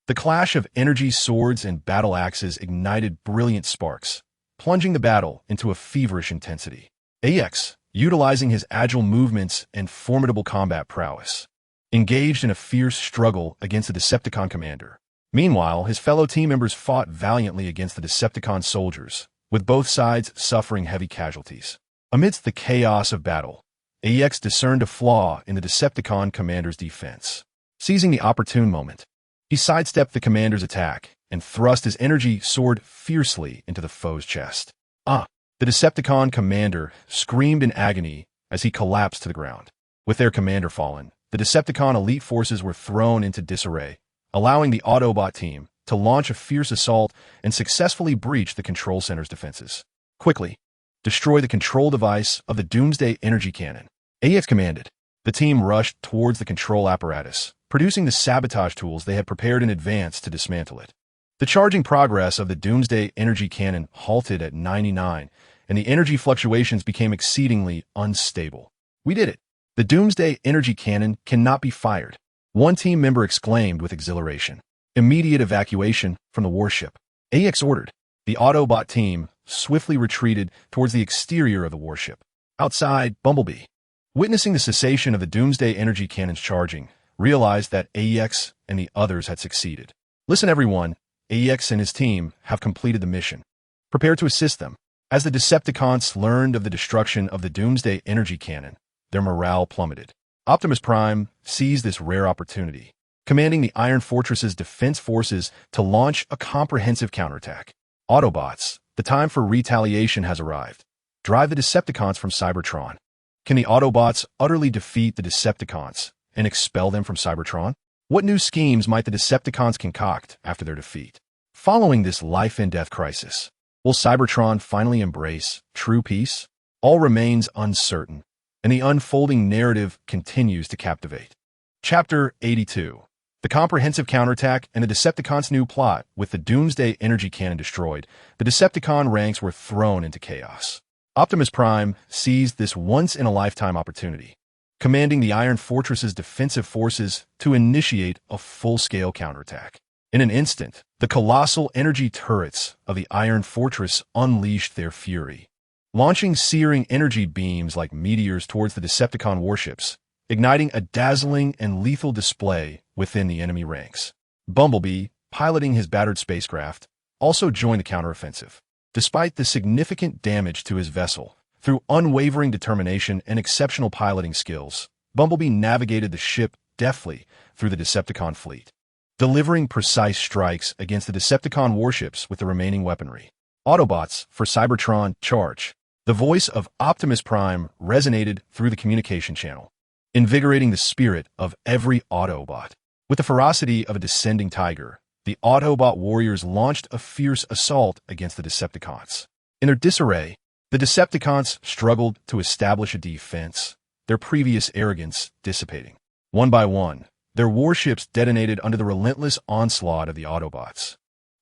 A: The clash of energy swords and battle axes ignited brilliant sparks, plunging the battle into a feverish intensity. AX, utilizing his agile movements and formidable combat prowess, engaged in a fierce struggle against the Decepticon commander. Meanwhile, his fellow team members fought valiantly against the Decepticon soldiers, with both sides suffering heavy casualties. Amidst the chaos of battle, AX discerned a flaw in the Decepticon commander's defense. Seizing the opportune moment, he sidestepped the commander's attack and thrust his energy sword fiercely into the foe's chest. "Ah!" The Decepticon commander screamed in agony as he collapsed to the ground. With their commander fallen, the Decepticon elite forces were thrown into disarray, allowing the Autobot team to launch a fierce assault and successfully breach the control center's defenses. "Quickly, destroy the control device of the Doomsday energy cannon," AX commanded. The team rushed towards the control apparatus, producing the sabotage tools they had prepared in advance to dismantle it. The charging progress of the Doomsday energy cannon halted at 99, and the energy fluctuations became exceedingly unstable. "We did it! The Doomsday energy cannon cannot be fired," one team member exclaimed with exhilaration. "Immediate evacuation from the warship," AX ordered. The Autobot team swiftly retreated towards the exterior of the warship. Outside, Bumblebee, witnessing the cessation of the Doomsday energy cannon's charging, realized that AX and the others had succeeded. "Listen, everyone, AX and his team have completed the mission. Prepare to assist them." As the Decepticons learned of the destruction of the Doomsday energy cannon, their morale plummeted. Optimus Prime seized this rare opportunity, commanding the Iron Fortress's defense forces to launch a comprehensive counterattack. "Autobots, the time for retaliation has arrived. Drive the Decepticons from Cybertron." Can the Autobots utterly defeat the Decepticons and expel them from Cybertron? What new schemes might the Decepticons concoct after their defeat? Following this life-and-death crisis, will Cybertron finally embrace true peace? All remains uncertain, and the unfolding narrative continues to captivate. Chapter 82. The comprehensive counterattack and the Decepticons' new plot. With the Doomsday energy cannon destroyed, the Decepticon ranks were thrown into chaos. Optimus Prime seized this once-in-a-lifetime opportunity, commanding the Iron Fortress's defensive forces to initiate a full-scale counterattack. In an instant, the colossal energy turrets of the Iron Fortress unleashed their fury, launching searing energy beams like meteors towards the Decepticon warships, igniting a dazzling and lethal display within the enemy ranks. Bumblebee, piloting his battered spacecraft, also joined the counteroffensive. Despite the significant damage to his vessel, through unwavering determination and exceptional piloting skills, Bumblebee navigated the ship deftly through the Decepticon fleet, delivering precise strikes against the Decepticon warships with the remaining weaponry. Autobots for Cybertron charge. The voice of Optimus Prime resonated through the communication channel, invigorating the spirit of every Autobot. With the ferocity of a descending tiger, the Autobot warriors launched a fierce assault against the Decepticons. In their disarray, the Decepticons struggled to establish a defense, their previous arrogance dissipating. One by one, their warships detonated under the relentless onslaught of the Autobots,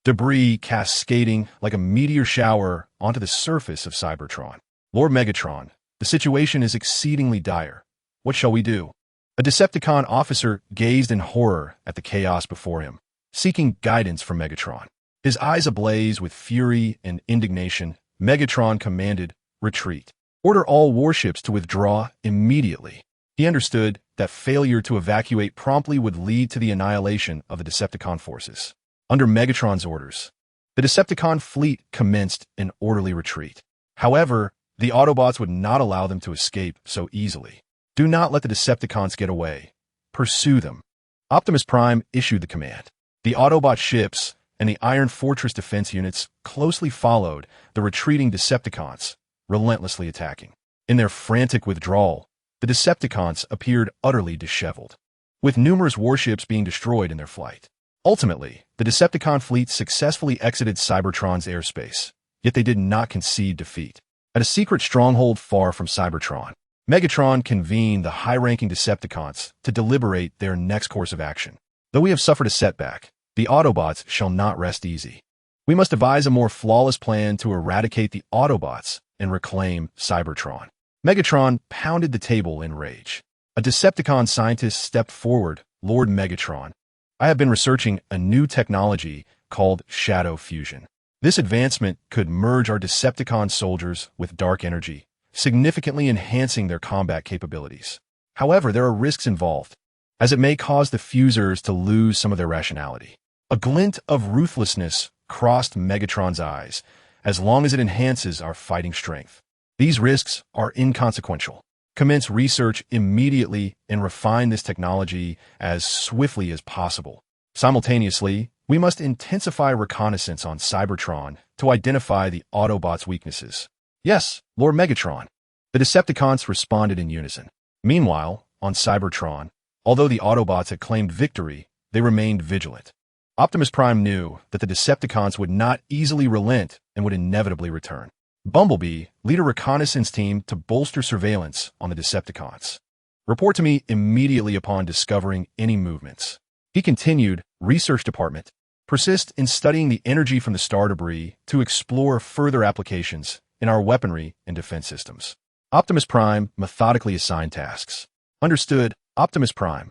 A: debris cascading like a meteor shower onto the surface of Cybertron. Lord Megatron, the situation is exceedingly dire. What shall we do? A Decepticon officer gazed in horror at the chaos before him, seeking guidance from Megatron. His eyes ablaze with fury and indignation, Megatron commanded, "Retreat. Order all warships to withdraw immediately." He understood that failure to evacuate promptly would lead to the annihilation of the Decepticon forces. Under Megatron's orders, the Decepticon fleet commenced an orderly retreat. However, the Autobots would not allow them to escape so easily. Do not let the Decepticons get away. Pursue them. Optimus Prime issued the command. The Autobot ships and the Iron Fortress defense units closely followed the retreating Decepticons, relentlessly attacking. In their frantic withdrawal, the Decepticons appeared utterly disheveled, with numerous warships being destroyed in their flight. Ultimately, the Decepticon fleet successfully exited Cybertron's airspace, yet they did not concede defeat. At a secret stronghold far from Cybertron, Megatron convened the high-ranking Decepticons to deliberate their next course of action. Though we have suffered a setback, the Autobots shall not rest easy. We must devise a more flawless plan to eradicate the Autobots and reclaim Cybertron. Megatron pounded the table in rage. A Decepticon scientist stepped forward. "Lord Megatron, I have been researching a new technology called shadow fusion. This advancement could merge our Decepticon soldiers with dark energy, significantly enhancing their combat capabilities. However, there are risks involved, as it may cause the fusers to lose some of their rationality." A glint of ruthlessness crossed Megatron's eyes. "As long as it enhances our fighting strength, these risks are inconsequential. Commence research immediately and refine this technology as swiftly as possible. Simultaneously, we must intensify reconnaissance on Cybertron to identify the Autobots' weaknesses." "Yes, Lord Megatron." The Decepticons responded in unison. Meanwhile, on Cybertron, although the Autobots had claimed victory, they remained vigilant. Optimus Prime knew that the Decepticons would not easily relent and would inevitably return. Bumblebee, lead a reconnaissance team to bolster surveillance on the Decepticons. "Report to me immediately upon discovering any movements." He continued, "Research Department, persist in studying the energy from the star debris to explore further applications in our weaponry and defense systems." Optimus Prime methodically assigned tasks. "Understood, Optimus Prime."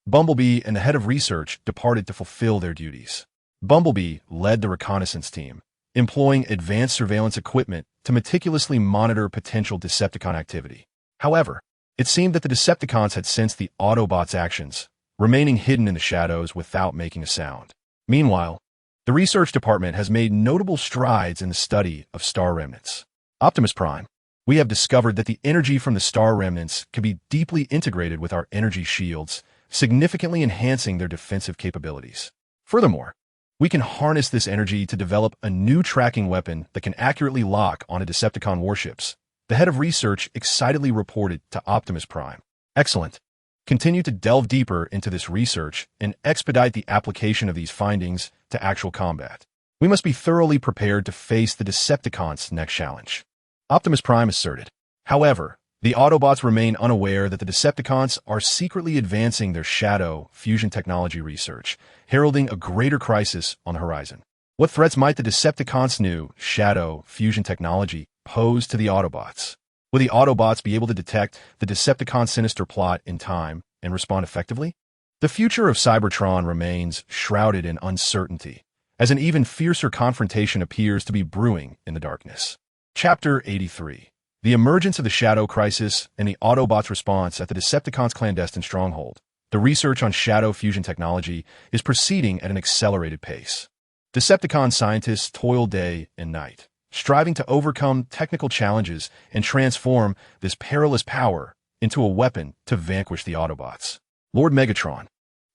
A: Bumblebee and the head of research departed to fulfill their duties. Bumblebee led the reconnaissance team, employing advanced surveillance equipment to meticulously monitor potential Decepticon activity. However, it seemed that the Decepticons had sensed the Autobots' actions, remaining hidden in the shadows without making a sound. Meanwhile, the research department has made notable strides in the study of star remnants. "Optimus Prime, we have discovered that the energy from the star remnants can be deeply integrated with our energy shields, significantly enhancing their defensive capabilities. Furthermore, we can harness this energy to develop a new tracking weapon that can accurately lock onto Decepticon warships." The head of research excitedly reported to Optimus Prime. "Excellent. continue to delve deeper into this research and expedite the application of these findings to actual combat. We must be thoroughly prepared to face the Decepticons' next challenge, Optimus Prime asserted. However, the Autobots remain unaware that the Decepticons are secretly advancing their shadow fusion technology research, heralding a greater crisis on the horizon. What threats might the Decepticons' new shadow fusion technology pose to the Autobots? Will the Autobots be able to detect the Decepticons' sinister plot in time and respond effectively? The future of Cybertron remains shrouded in uncertainty, as an even fiercer confrontation appears to be brewing in the darkness. Chapter 83. The emergence of the Shadow Crisis and the Autobots' response at the Decepticons' clandestine stronghold. The research on shadow fusion technology is proceeding at an accelerated pace. Decepticon scientists toil day and night, striving to overcome technical challenges and transform this perilous power into a weapon to vanquish the Autobots. Lord Megatron,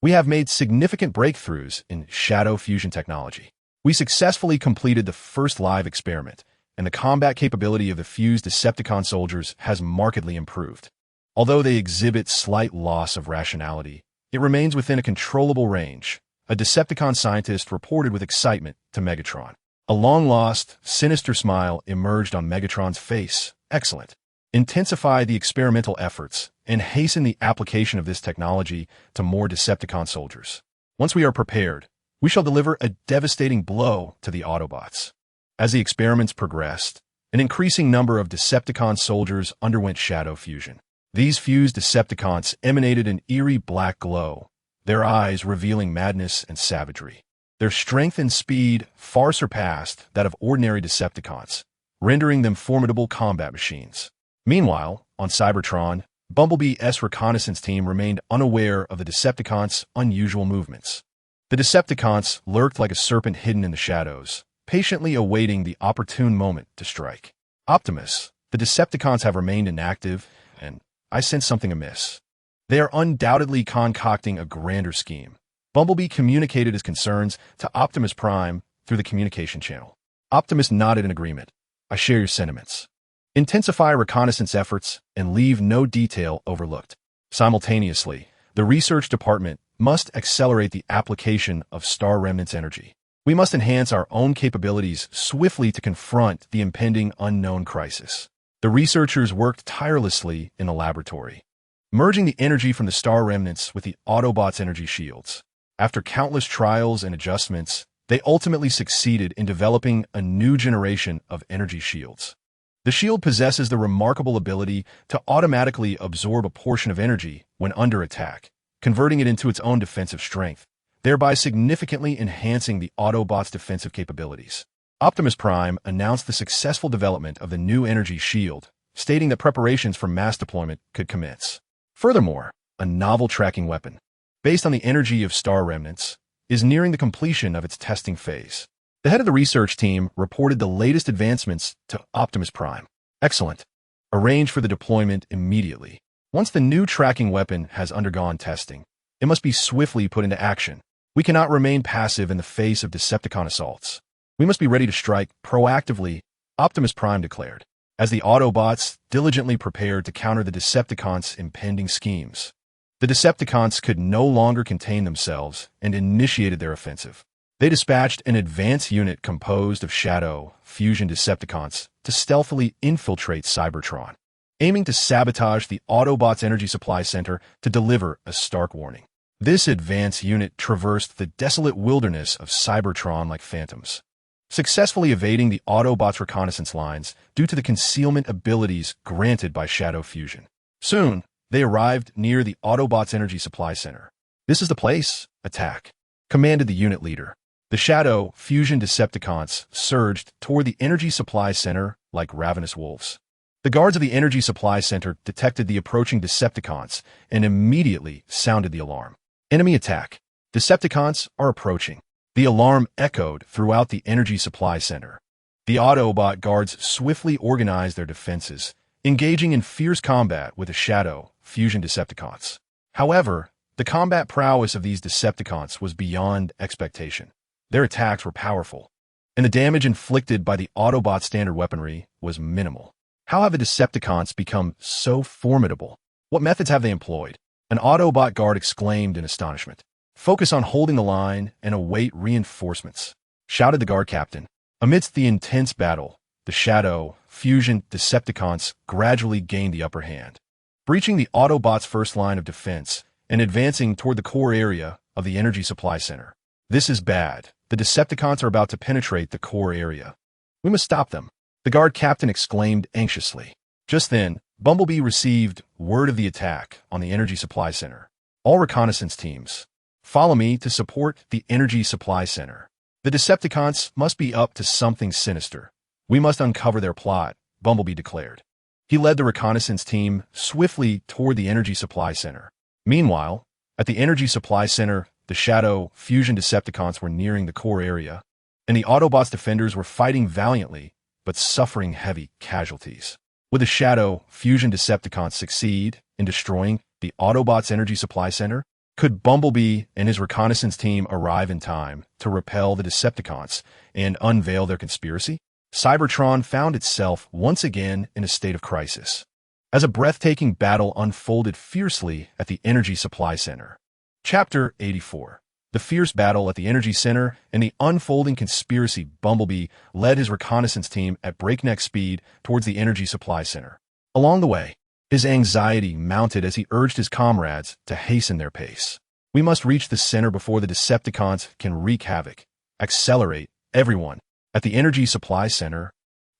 A: we have made significant breakthroughs in shadow fusion technology. We successfully completed the first live experiment, and the combat capability of the fused Decepticon soldiers has markedly improved. Although they exhibit slight loss of rationality, it remains within a controllable range. A Decepticon scientist reported with excitement to Megatron. A long-lost, sinister smile emerged on Megatron's face. Excellent. Intensify the experimental efforts and hasten the application of this technology to more Decepticon soldiers. Once we are prepared, we shall deliver a devastating blow to the Autobots. As the experiments progressed, an increasing number of Decepticon soldiers underwent shadow fusion. These fused Decepticons emanated an eerie black glow, their eyes revealing madness and savagery. Their strength and speed far surpassed that of ordinary Decepticons, rendering them formidable combat machines. Meanwhile, on Cybertron, Bumblebee's reconnaissance team remained unaware of the Decepticons' unusual movements. The Decepticons lurked like a serpent hidden in the shadows, patiently awaiting the opportune moment to strike. Optimus, the Decepticons have remained inactive, and I sense something amiss. They are undoubtedly concocting a grander scheme. Bumblebee communicated his concerns to Optimus Prime through the communication channel. Optimus nodded in agreement. I share your sentiments. Intensify reconnaissance efforts and leave no detail overlooked. Simultaneously, the research department must accelerate the application of star remnants energy. We must enhance our own capabilities swiftly to confront the impending unknown crisis. The researchers worked tirelessly in the laboratory, merging the energy from the star remnants with the Autobots' energy shields. After countless trials and adjustments, they ultimately succeeded in developing a new generation of energy shields. The shield possesses the remarkable ability to automatically absorb a portion of energy when under attack, converting it into its own defensive strength, thereby significantly enhancing the Autobots' defensive capabilities. Optimus Prime announced the successful development of the new energy shield, stating that preparations for mass deployment could commence. Furthermore, a novel tracking weapon, based on the energy of star remnants, is nearing the completion of its testing phase. The head of the research team reported the latest advancements to Optimus Prime. Excellent. Arrange for the deployment immediately. Once the new tracking weapon has undergone testing, it must be swiftly put into action. We cannot remain passive in the face of Decepticon assaults. We must be ready to strike proactively, Optimus Prime declared, as the Autobots diligently prepared to counter the Decepticons' impending schemes. The Decepticons could no longer contain themselves and initiated their offensive. They dispatched an advance unit composed of shadow fusion Decepticons to stealthily infiltrate Cybertron, aiming to sabotage the Autobots' energy supply center to deliver a stark warning. This advance unit traversed the desolate wilderness of Cybertron like phantoms, successfully evading the Autobots' reconnaissance lines due to the concealment abilities granted by shadow fusion. Soon, they arrived near the Autobots' energy supply center. "This is the place. Attack," commanded the unit leader. The shadow fusion Decepticons surged toward the energy supply center like ravenous wolves. The guards of the energy supply center detected the approaching Decepticons and immediately sounded the alarm. Enemy attack. Decepticons are approaching. The alarm echoed throughout the energy supply center. The Autobot guards swiftly organized their defenses, engaging in fierce combat with the shadow fusion Decepticons. However, the combat prowess of these Decepticons was beyond expectation. Their attacks were powerful, and the damage inflicted by the Autobot standard weaponry was minimal. How have the Decepticons become so formidable? What methods have they employed? An Autobot guard exclaimed in astonishment. "Focus on holding the line and await reinforcements," shouted the guard captain. Amidst the intense battle, the Shadow, Fusion, Decepticons gradually gained the upper hand, breaching the Autobots' first line of defense and advancing toward the core area of the energy supply center. "This is bad. The Decepticons are about to penetrate the core area. We must stop them," the guard captain exclaimed anxiously. Just then, Bumblebee received word of the attack on the energy supply center. "All reconnaissance teams, follow me to support the energy supply center. The Decepticons must be up to something sinister. We must uncover their plot," Bumblebee declared. He led the reconnaissance team swiftly toward the energy supply center. Meanwhile, at the energy supply center, the Shadow, Fusion Decepticons were nearing the core area, and the Autobots defenders were fighting valiantly, but suffering heavy casualties. Would the Shadow, Fusion Decepticons succeed in destroying the Autobots' energy supply center? Could Bumblebee and his reconnaissance team arrive in time to repel the Decepticons and unveil their conspiracy? Cybertron found itself once again in a state of crisis, as a breathtaking battle unfolded fiercely at the energy supply center. Chapter 84. The fierce battle at the energy center and the unfolding conspiracy. Bumblebee led his reconnaissance team at breakneck speed towards the energy supply center. Along the way, his anxiety mounted as he urged his comrades to hasten their pace. "We must reach the center before the Decepticons can wreak havoc. Accelerate, everyone." At the energy supply center,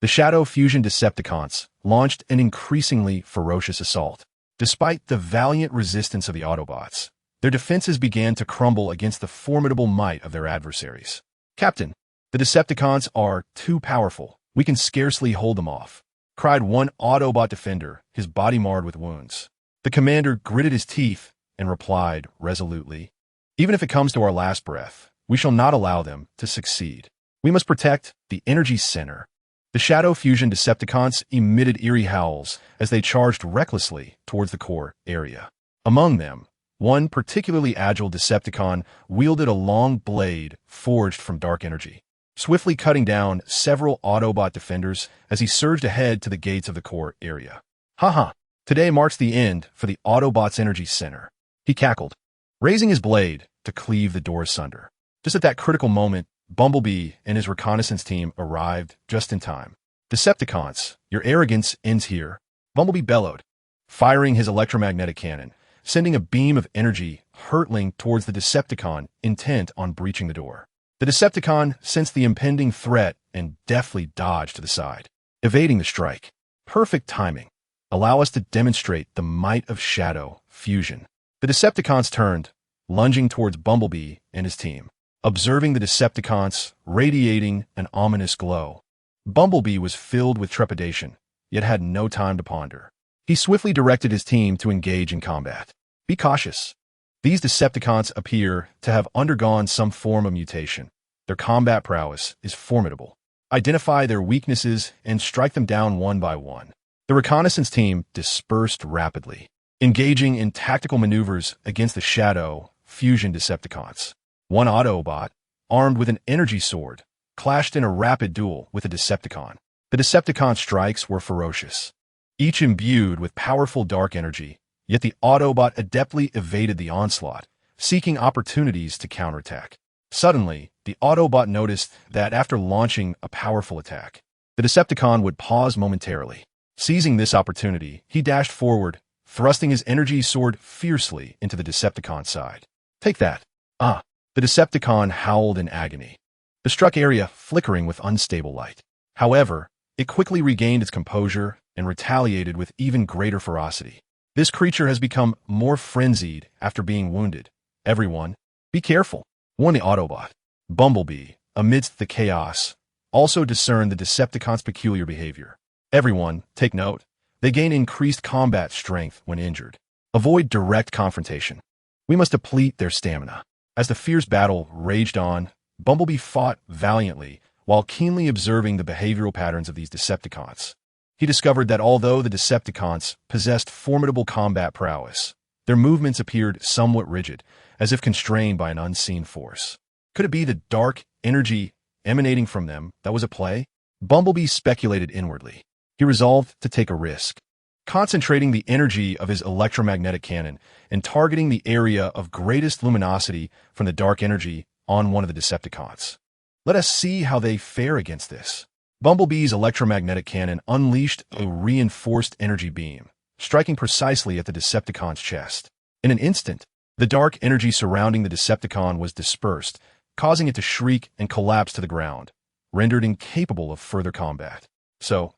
A: the Shadow Fusion Decepticons launched an increasingly ferocious assault. Despite the valiant resistance of the Autobots, their defenses began to crumble against the formidable might of their adversaries. "Captain, the Decepticons are too powerful. We can scarcely hold them off," cried one Autobot defender, his body marred with wounds. The commander gritted his teeth and replied resolutely, "Even if it comes to our last breath, we shall not allow them to succeed. We must protect the energy center." The Shadow Fusion Decepticons emitted eerie howls as they charged recklessly towards the core area. Among them, one particularly agile Decepticon wielded a long blade forged from dark energy, swiftly cutting down several Autobot defenders as he surged ahead to the gates of the core area. "Haha, today marks the end for the Autobots' energy center," he cackled, raising his blade to cleave the door asunder. Just at that critical moment, Bumblebee and his reconnaissance team arrived just in time. "Decepticons, your arrogance ends here," Bumblebee bellowed, firing his electromagnetic cannon, sending a beam of energy hurtling towards the Decepticon intent on breaching the door. The Decepticon sensed the impending threat and deftly dodged to the side, evading the strike. Perfect timing. Allow us to demonstrate the might of Shadow Fusion. The Decepticons turned, lunging towards Bumblebee and his team. Observing the Decepticons radiating an ominous glow, Bumblebee was filled with trepidation, yet had no time to ponder. He swiftly directed his team to engage in combat. "Be cautious. These Decepticons appear to have undergone some form of mutation. Their combat prowess is formidable. Identify their weaknesses and strike them down one by one." The reconnaissance team dispersed rapidly, engaging in tactical maneuvers against the Shadow Fusion Decepticons. One Autobot, armed with an energy sword, clashed in a rapid duel with a Decepticon. The Decepticon strikes were ferocious, each imbued with powerful dark energy, yet the Autobot adeptly evaded the onslaught, seeking opportunities to counterattack. Suddenly, the Autobot noticed that after launching a powerful attack, the Decepticon would pause momentarily. Seizing this opportunity, he dashed forward, thrusting his energy sword fiercely into the Decepticon side. "Take that." "Ah!" The Decepticon howled in agony, the struck area flickering with unstable light. However, it quickly regained its composure and retaliated with even greater ferocity. "This creature has become more frenzied after being wounded. Everyone, be careful," warned the Autobot. Bumblebee, amidst the chaos, also discerned the Decepticon's peculiar behavior. "Everyone, take note. They gain increased combat strength when injured. Avoid direct confrontation. We must deplete their stamina." As the fierce battle raged on, Bumblebee fought valiantly while keenly observing the behavioral patterns of these Decepticons. He discovered that although the Decepticons possessed formidable combat prowess, their movements appeared somewhat rigid, as if constrained by an unseen force. Could it be the dark energy emanating from them that was at play? Bumblebee speculated inwardly. He resolved to take a risk. concentrating the energy of his electromagnetic cannon and targeting the area of greatest luminosity from the dark energy on one of the Decepticons. Let us see how they fare against this. Bumblebee's electromagnetic cannon unleashed a reinforced energy beam, striking precisely at the Decepticon's chest. In an instant, the dark energy surrounding the Decepticon was dispersed, causing it to shriek and collapse to the ground, rendered incapable of further combat. So,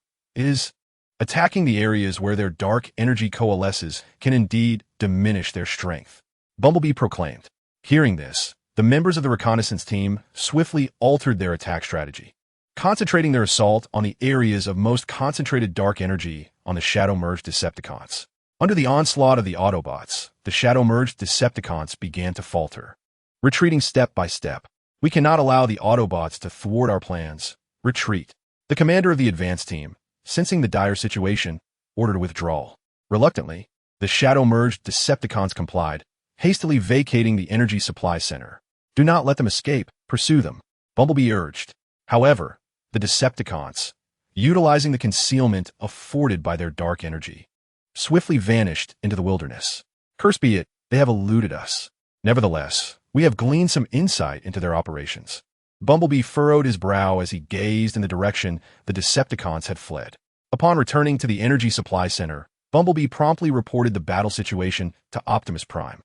A: attacking the areas where their dark energy coalesces can indeed diminish their strength, Bumblebee proclaimed. Hearing this, the members of the reconnaissance team swiftly altered their attack strategy, concentrating their assault on the areas of most concentrated dark energy on the shadow-merged Decepticons. Under the onslaught of the Autobots, the shadow-merged Decepticons began to falter, retreating step by step. We cannot allow the Autobots to thwart our plans. Retreat. The commander of the advance team, sensing the dire situation, ordered withdrawal. Reluctantly, the shadow-merged Decepticons complied, hastily vacating the energy supply center. Do not let them escape. Pursue them, Bumblebee urged. However, the Decepticons, utilizing the concealment afforded by their dark energy, swiftly vanished into the wilderness. Cursed be it, they have eluded us. Nevertheless, we have gleaned some insight into their operations. Bumblebee furrowed his brow as he gazed in the direction the Decepticons had fled. Upon returning to the energy supply center, Bumblebee promptly reported the battle situation to Optimus Prime.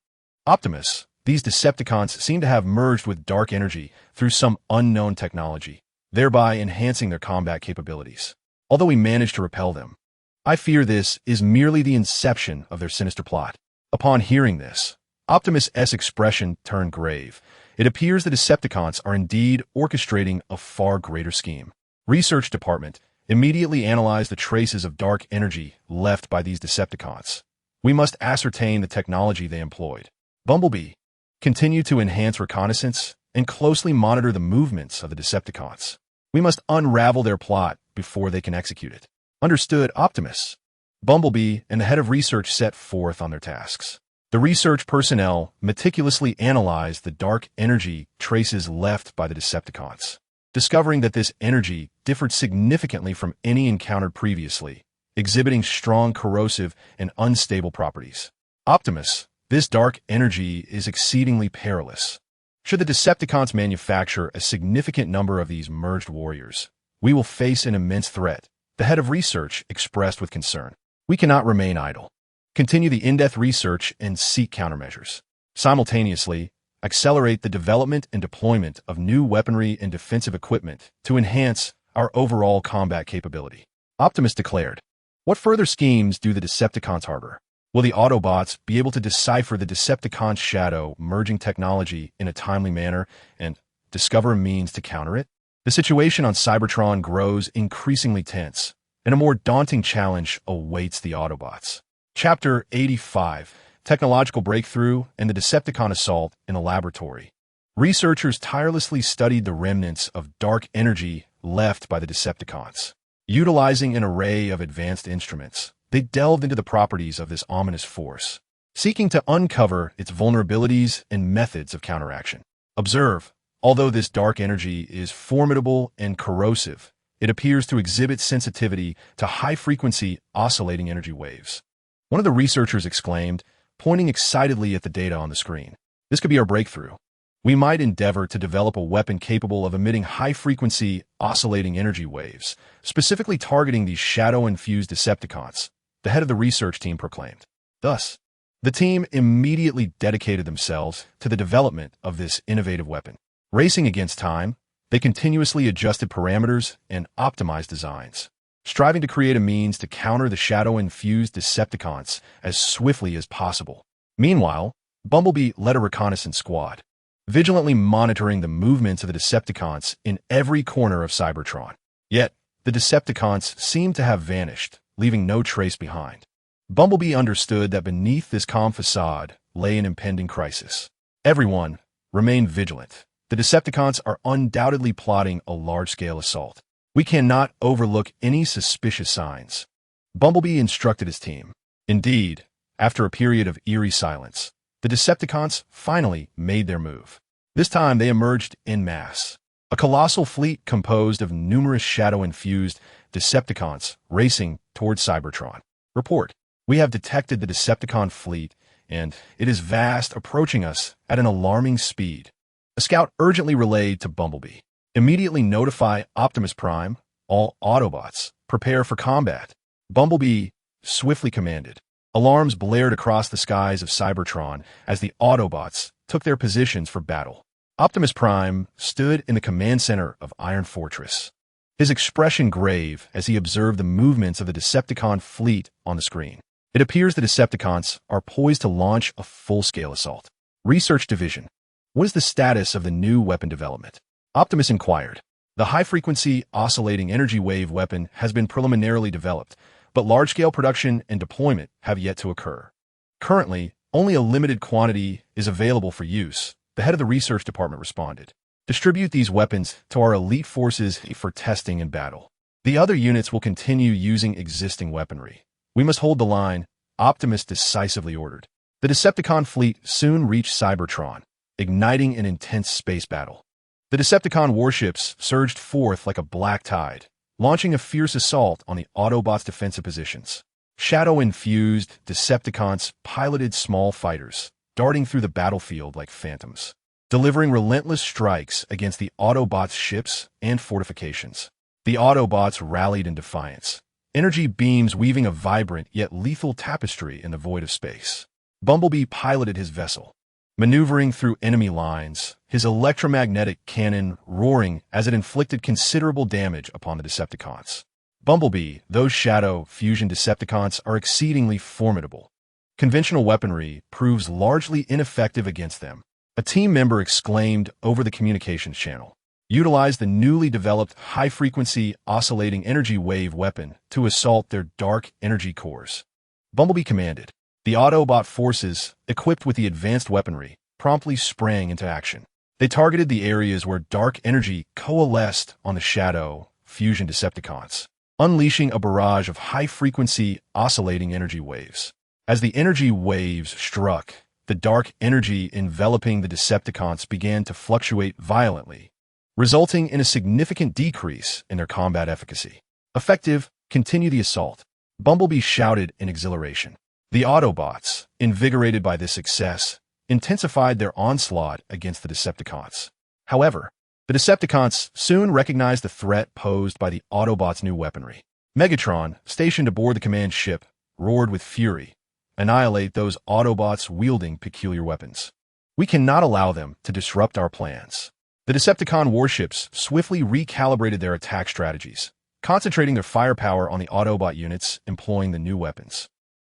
A: Optimus, these Decepticons seem to have merged with dark energy through some unknown technology, thereby enhancing their combat capabilities. Although we managed to repel them, I fear this is merely the inception of their sinister plot. Upon hearing this, Optimus' expression turned grave. It appears the Decepticons are indeed orchestrating a far greater scheme. Research Department, immediately analyze the traces of dark energy left by these Decepticons. We must ascertain the technology they employed. Bumblebee, continue to enhance reconnaissance and closely monitor the movements of the Decepticons. We must unravel their plot before they can execute it. Understood, Optimus. Bumblebee and the head of research set forth on their tasks. The research personnel meticulously analyzed the dark energy traces left by the Decepticons, discovering that this energy differed significantly from any encountered previously, exhibiting strong corrosive and unstable properties. Optimus, this dark energy is exceedingly perilous. Should the Decepticons manufacture a significant number of these merged warriors, we will face an immense threat, the head of research expressed with concern. We cannot remain idle. Continue the in-depth research and seek countermeasures. Simultaneously, accelerate the development and deployment of new weaponry and defensive equipment to enhance our overall combat capability. Optimus declared. What further schemes do the Decepticons harbor? Will the Autobots be able to decipher the Decepticon shadow merging technology in a timely manner and discover a means to counter it? The situation on Cybertron grows increasingly tense, and a more daunting challenge awaits the Autobots. Chapter 85, Technological Breakthrough and the Decepticon Assault in a Laboratory. Researchers tirelessly studied the remnants of dark energy left by the Decepticons. Utilizing an array of advanced instruments, they delved into the properties of this ominous force, seeking to uncover its vulnerabilities and methods of counteraction. Observe, although this dark energy is formidable and corrosive, it appears to exhibit sensitivity to high-frequency oscillating energy waves. One of the researchers exclaimed, pointing excitedly at the data on the screen. This could be our breakthrough. We might endeavor to develop a weapon capable of emitting high-frequency oscillating energy waves, specifically targeting these shadow-infused Decepticons, the head of the research team proclaimed. Thus, the team immediately dedicated themselves to the development of this innovative weapon. Racing against time, they continuously adjusted parameters and optimized designs, striving to create a means to counter the shadow-infused Decepticons as swiftly as possible. Meanwhile, Bumblebee led a reconnaissance squad, vigilantly monitoring the movements of the Decepticons in every corner of Cybertron. Yet, the Decepticons seemed to have vanished, leaving no trace behind. Bumblebee understood that beneath this calm facade lay an impending crisis. Everyone remained vigilant. The Decepticons are undoubtedly plotting a large-scale assault. We cannot overlook any suspicious signs. Bumblebee instructed his team. Indeed, after a period of eerie silence, the Decepticons finally made their move. This time they emerged en masse. A colossal fleet composed of numerous shadow-infused Decepticons racing towards Cybertron. Report. We have detected the Decepticon fleet, and it is vast, approaching us at an alarming speed. A scout urgently relayed to Bumblebee. Immediately notify Optimus Prime. All Autobots, prepare for combat. Bumblebee swiftly commanded. Alarms blared across the skies of Cybertron as the Autobots took their positions for battle. Optimus Prime stood in the command center of Iron Fortress, his expression grave as he observed the movements of the Decepticon fleet on the screen. It appears the Decepticons are poised to launch a full-scale assault. Research Division. What is the status of the new weapon development? Optimus inquired. The high-frequency oscillating energy wave weapon has been preliminarily developed, but large-scale production and deployment have yet to occur. Currently, only a limited quantity is available for use, the head of the research department responded. Distribute these weapons to our elite forces for testing and battle. The other units will continue using existing weaponry. We must hold the line, Optimus decisively ordered. The Decepticon fleet soon reached Cybertron, igniting an intense space battle. The Decepticon warships surged forth like a black tide, launching a fierce assault on the Autobots' defensive positions. Shadow-infused Decepticons piloted small fighters, darting through the battlefield like phantoms, delivering relentless strikes against the Autobots' ships and fortifications. The Autobots rallied in defiance, energy beams weaving a vibrant yet lethal tapestry in the void of space. Bumblebee piloted his vessel, maneuvering through enemy lines, his electromagnetic cannon roaring as it inflicted considerable damage upon the Decepticons. Bumblebee, those shadow fusion Decepticons are exceedingly formidable. Conventional weaponry proves largely ineffective against them. A team member exclaimed over the communications channel. Utilize the newly developed high-frequency oscillating energy wave weapon to assault their dark energy cores. Bumblebee commanded. The Autobot forces, equipped with the advanced weaponry, promptly sprang into action. They targeted the areas where dark energy coalesced on the shadow fusion Decepticons, unleashing a barrage of high-frequency oscillating energy waves. As the energy waves struck, the dark energy enveloping the Decepticons began to fluctuate violently, resulting in a significant decrease in their combat efficacy. Effective, continue the assault. Bumblebee shouted in exhilaration. The Autobots, invigorated by this success, intensified their onslaught against the Decepticons. However, the Decepticons soon recognized the threat posed by the Autobots' new weaponry. Megatron, stationed aboard the command ship, roared with fury. Annihilate those Autobots wielding peculiar weapons. We cannot allow them to disrupt our plans. The Decepticon warships swiftly recalibrated their attack strategies, concentrating their firepower on the Autobot units employing the new weapons.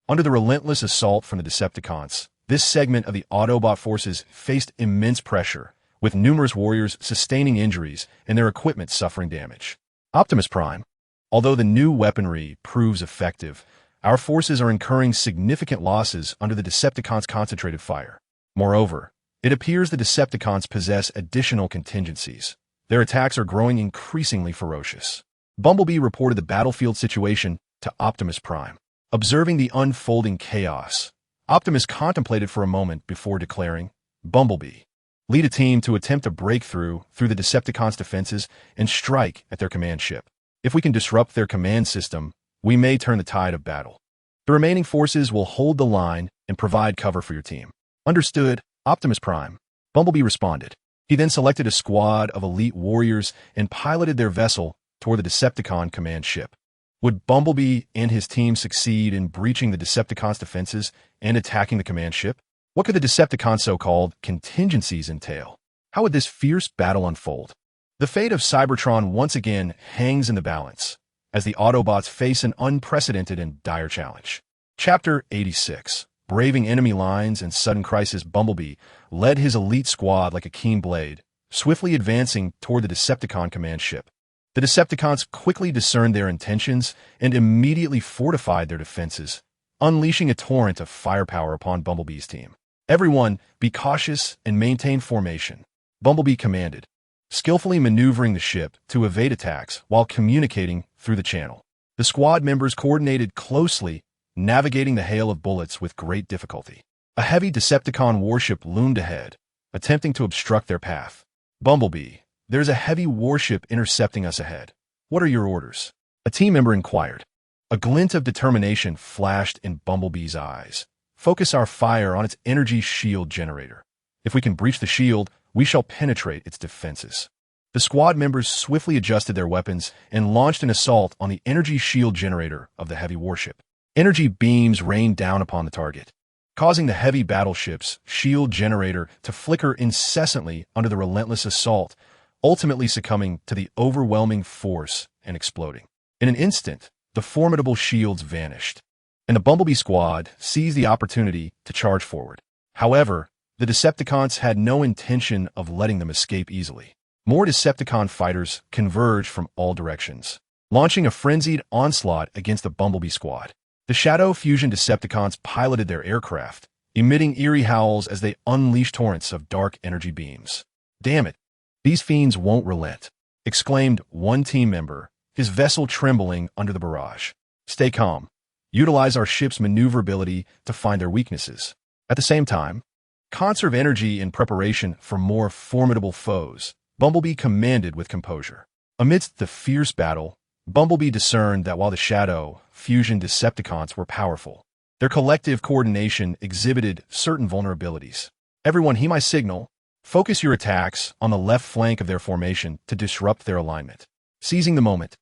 A: Under the relentless assault from the Decepticons, this segment of the Autobot forces faced immense pressure, with numerous warriors sustaining injuries and their equipment suffering damage. Optimus Prime. Although the new weaponry proves effective, our forces are incurring significant losses under the Decepticons' concentrated fire. Moreover, it appears the Decepticons possess additional contingencies. Their attacks are growing increasingly ferocious. Bumblebee reported the battlefield situation to Optimus Prime. Observing the unfolding chaos, Optimus contemplated for a moment before declaring, Bumblebee, lead a team to attempt a breakthrough through the Decepticons' defenses and strike at their command ship. If we can disrupt their command system, we may turn the tide of battle. The remaining forces will hold the line and provide cover for your team. Understood, Optimus Prime. Bumblebee responded. He then selected a squad of elite warriors and piloted their vessel toward the Decepticon command ship. Would Bumblebee and his team succeed in breaching the Decepticons' defenses and attacking the command ship? What could the Decepticons' so-called contingencies entail? How would this fierce battle unfold? The fate of Cybertron once again hangs in the balance, as the Autobots face an unprecedented and dire challenge. Chapter 86. Braving enemy lines and sudden crisis. Bumblebee led his elite squad like a keen blade, swiftly advancing toward the Decepticon command ship. The Decepticons quickly discerned their intentions and immediately fortified their defenses, unleashing a torrent of firepower upon Bumblebee's team. Everyone, be cautious and maintain formation, Bumblebee commanded, skillfully maneuvering the ship to evade attacks while communicating through the channel. The squad members coordinated closely, navigating the hail of bullets with great difficulty. A heavy Decepticon warship loomed ahead, attempting to obstruct their path. Bumblebee, there's a heavy warship intercepting us ahead. What are your orders? A team member inquired. A glint of determination flashed in Bumblebee's eyes. Focus our fire on its energy shield generator. If we can breach the shield, we shall penetrate its defenses. The squad members swiftly adjusted their weapons and launched an assault on the energy shield generator of the heavy warship. Energy beams rained down upon the target, causing the heavy battleship's shield generator to flicker incessantly under the relentless assault, ultimately succumbing to the overwhelming force and exploding. In an instant, the formidable shields vanished, and the Bumblebee squad seized the opportunity to charge forward. However, the Decepticons had no intention of letting them escape easily. More Decepticon fighters converged from all directions, launching a frenzied onslaught against the Bumblebee squad. The Shadow Fusion Decepticons piloted their aircraft, emitting eerie howls as they unleashed torrents of dark energy beams. "Damn it, these fiends won't relent," exclaimed one team member, his vessel trembling under the barrage. "Stay calm. Utilize our ship's maneuverability to find their weaknesses. At the same time, conserve energy in preparation for more formidable foes," Bumblebee commanded with composure. Amidst the fierce battle, Bumblebee discerned that while the Shadow Fusion Decepticons were powerful, their collective coordination exhibited certain vulnerabilities. "Everyone heed my signal. Focus your attacks on the left flank of their formation to disrupt their alignment." Seizing the moment,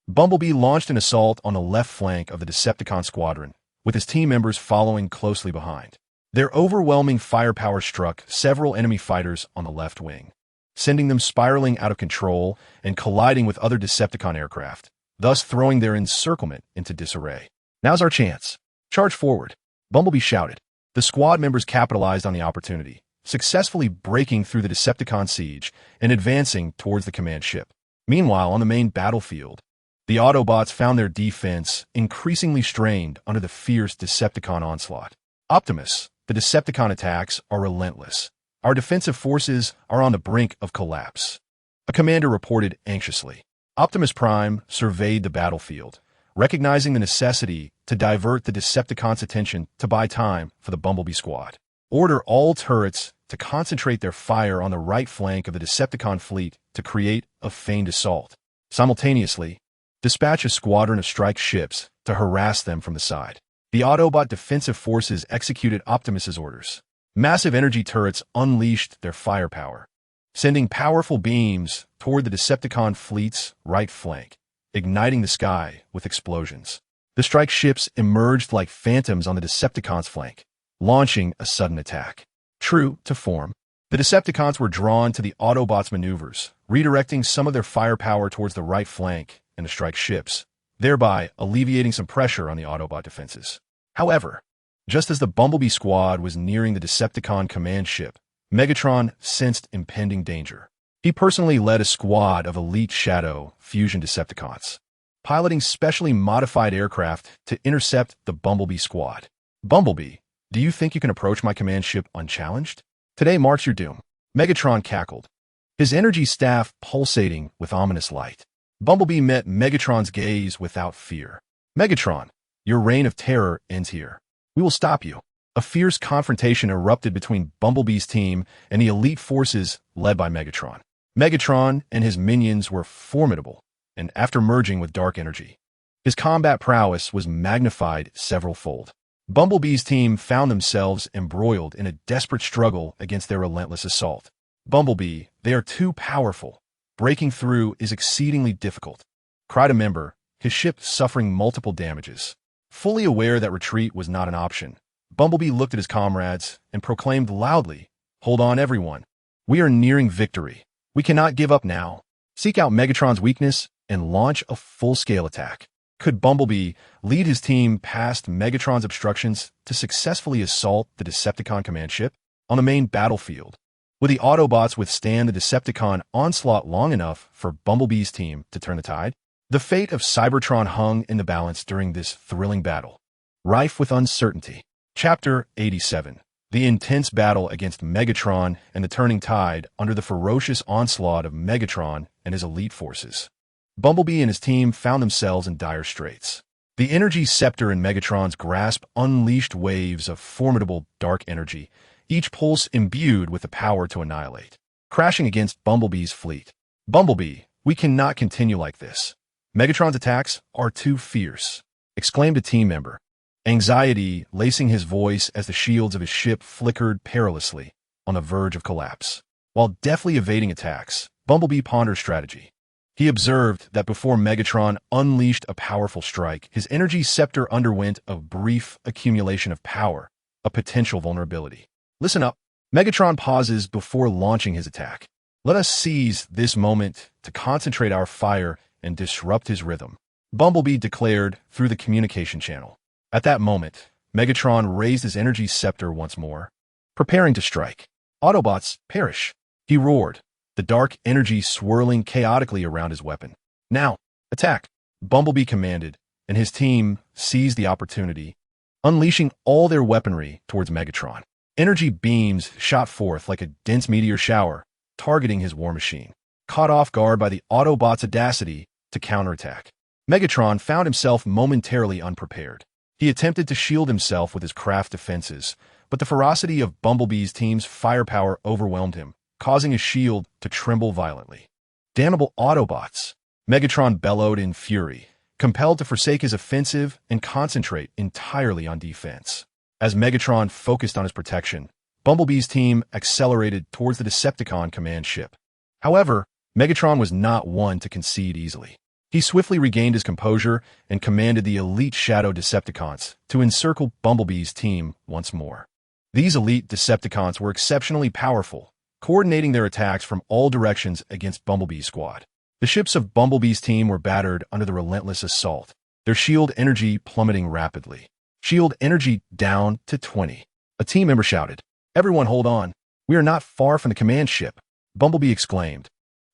A: Bumblebee launched an assault on the left flank of the Decepticon squadron, with his team members following closely behind. Their overwhelming firepower struck several enemy fighters on the left wing, sending them spiraling out of control and colliding with other Decepticon aircraft, thus throwing their encirclement into disarray. "Now's our chance. Charge forward," Bumblebee shouted. The squad members capitalized on the opportunity, successfully breaking through the Decepticon siege and advancing towards the command ship. Meanwhile, on the main battlefield, the Autobots found their defense increasingly strained under the fierce Decepticon onslaught. "Optimus, the Decepticon attacks are relentless. Our defensive forces are on the brink of collapse," a commander reported anxiously. Optimus Prime surveyed the battlefield, recognizing the necessity to divert the Decepticons' attention to buy time for the Bumblebee squad. "Order all turrets to concentrate their fire on the right flank of the Decepticon fleet to create a feigned assault. Simultaneously, dispatch a squadron of strike ships to harass them from the side." The Autobot defensive forces executed Optimus's orders. Massive energy turrets unleashed their firepower, sending powerful beams toward the Decepticon fleet's right flank, igniting the sky with explosions. The strike ships emerged like phantoms on the Decepticons' flank, launching a sudden attack. True to form, the Decepticons were drawn to the Autobots' maneuvers, redirecting some of their firepower towards the right flank and the strike ships, thereby alleviating some pressure on the Autobot defenses. However, just as the Bumblebee squad was nearing the Decepticon command ship, Megatron sensed impending danger. He personally led a squad of elite Shadow Fusion Decepticons, piloting specially modified aircraft to intercept the Bumblebee squad. "Bumblebee, do you think you can approach my command ship unchallenged? Today marks your doom," Megatron cackled, his energy staff pulsating with ominous light. Bumblebee met Megatron's gaze without fear. "Megatron, your reign of terror ends here. We will stop you." A fierce confrontation erupted between Bumblebee's team and the elite forces led by Megatron. Megatron and his minions were formidable, and after merging with dark energy, his combat prowess was magnified several-fold. Bumblebee's team found themselves embroiled in a desperate struggle against their relentless assault. "Bumblebee, they are too powerful. Breaking through is exceedingly difficult," cried a member, his ship suffering multiple damages. Fully aware that retreat was not an option, Bumblebee looked at his comrades and proclaimed loudly, "Hold on, everyone. We are nearing victory. We cannot give up now. Seek out Megatron's weakness and launch a full-scale attack." Could Bumblebee lead his team past Megatron's obstructions to successfully assault the Decepticon command ship? On the main battlefield, would the Autobots withstand the Decepticon onslaught long enough for Bumblebee's team to turn the tide? The fate of Cybertron hung in the balance during this thrilling battle, rife with uncertainty. Chapter 87. The intense battle against Megatron and the turning tide under the ferocious onslaught of Megatron and his elite forces. Bumblebee and his team found themselves in dire straits. The energy scepter in Megatron's grasp unleashed waves of formidable dark energy, each pulse imbued with the power to annihilate, crashing against Bumblebee's fleet. "Bumblebee, we cannot continue like this. Megatron's attacks are too fierce." exclaimed a team member, anxiety lacing his voice as the shields of his ship flickered perilously on the verge of collapse. While deftly evading attacks, Bumblebee pondered strategy. He observed that before Megatron unleashed a powerful strike, his energy scepter underwent a brief accumulation of power, a potential vulnerability. Listen up. Megatron pauses before launching his attack. Let us seize this moment to concentrate our fire and disrupt his rhythm, Bumblebee declared through the communication channel. At that moment, Megatron raised his energy scepter once more, preparing to strike. Autobots, perish, he roared, the dark energy swirling chaotically around his weapon. Now, attack, Bumblebee commanded, and his team seized the opportunity, unleashing all their weaponry towards Megatron. Energy beams shot forth like a dense meteor shower, targeting his war machine. Caught off guard by the Autobots' audacity to counterattack, Megatron found himself momentarily unprepared. He attempted to shield himself with his craft defenses, but the ferocity of Bumblebee's team's firepower overwhelmed him, causing his shield to tremble violently. Damnable Autobots! Megatron bellowed in fury, compelled to forsake his offensive and concentrate entirely on defense. As Megatron focused on his protection, Bumblebee's team accelerated towards the Decepticon command ship. However, Megatron was not one to concede easily. He swiftly regained his composure and commanded the elite Shadow Decepticons to encircle Bumblebee's team once more. These elite Decepticons were exceptionally powerful, coordinating their attacks from all directions against Bumblebee's squad. The ships of Bumblebee's team were battered under the relentless assault, their shield energy plummeting rapidly. Shield energy down to 20. A team member shouted, "Everyone hold on. We are not far from the command ship," Bumblebee exclaimed,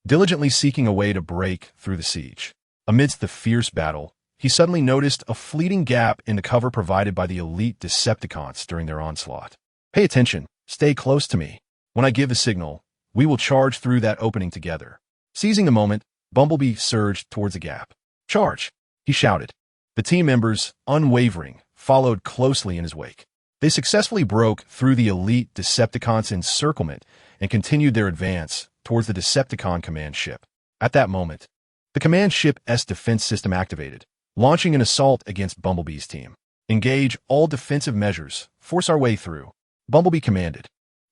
A: diligently seeking a way to break through the siege. Amidst the fierce battle, he suddenly noticed a fleeting gap in the cover provided by the elite Decepticons during their onslaught. Pay attention. Stay close to me. When I give the signal, we will charge through that opening together. Seizing the moment, Bumblebee surged towards the gap. Charge! He shouted. The team members, unwavering, followed closely in his wake. They successfully broke through the elite Decepticons' encirclement and continued their advance towards the Decepticon command ship. At that moment, the command ship's defense system activated, launching an assault against Bumblebee's team. Engage all defensive measures. Force our way through, Bumblebee commanded.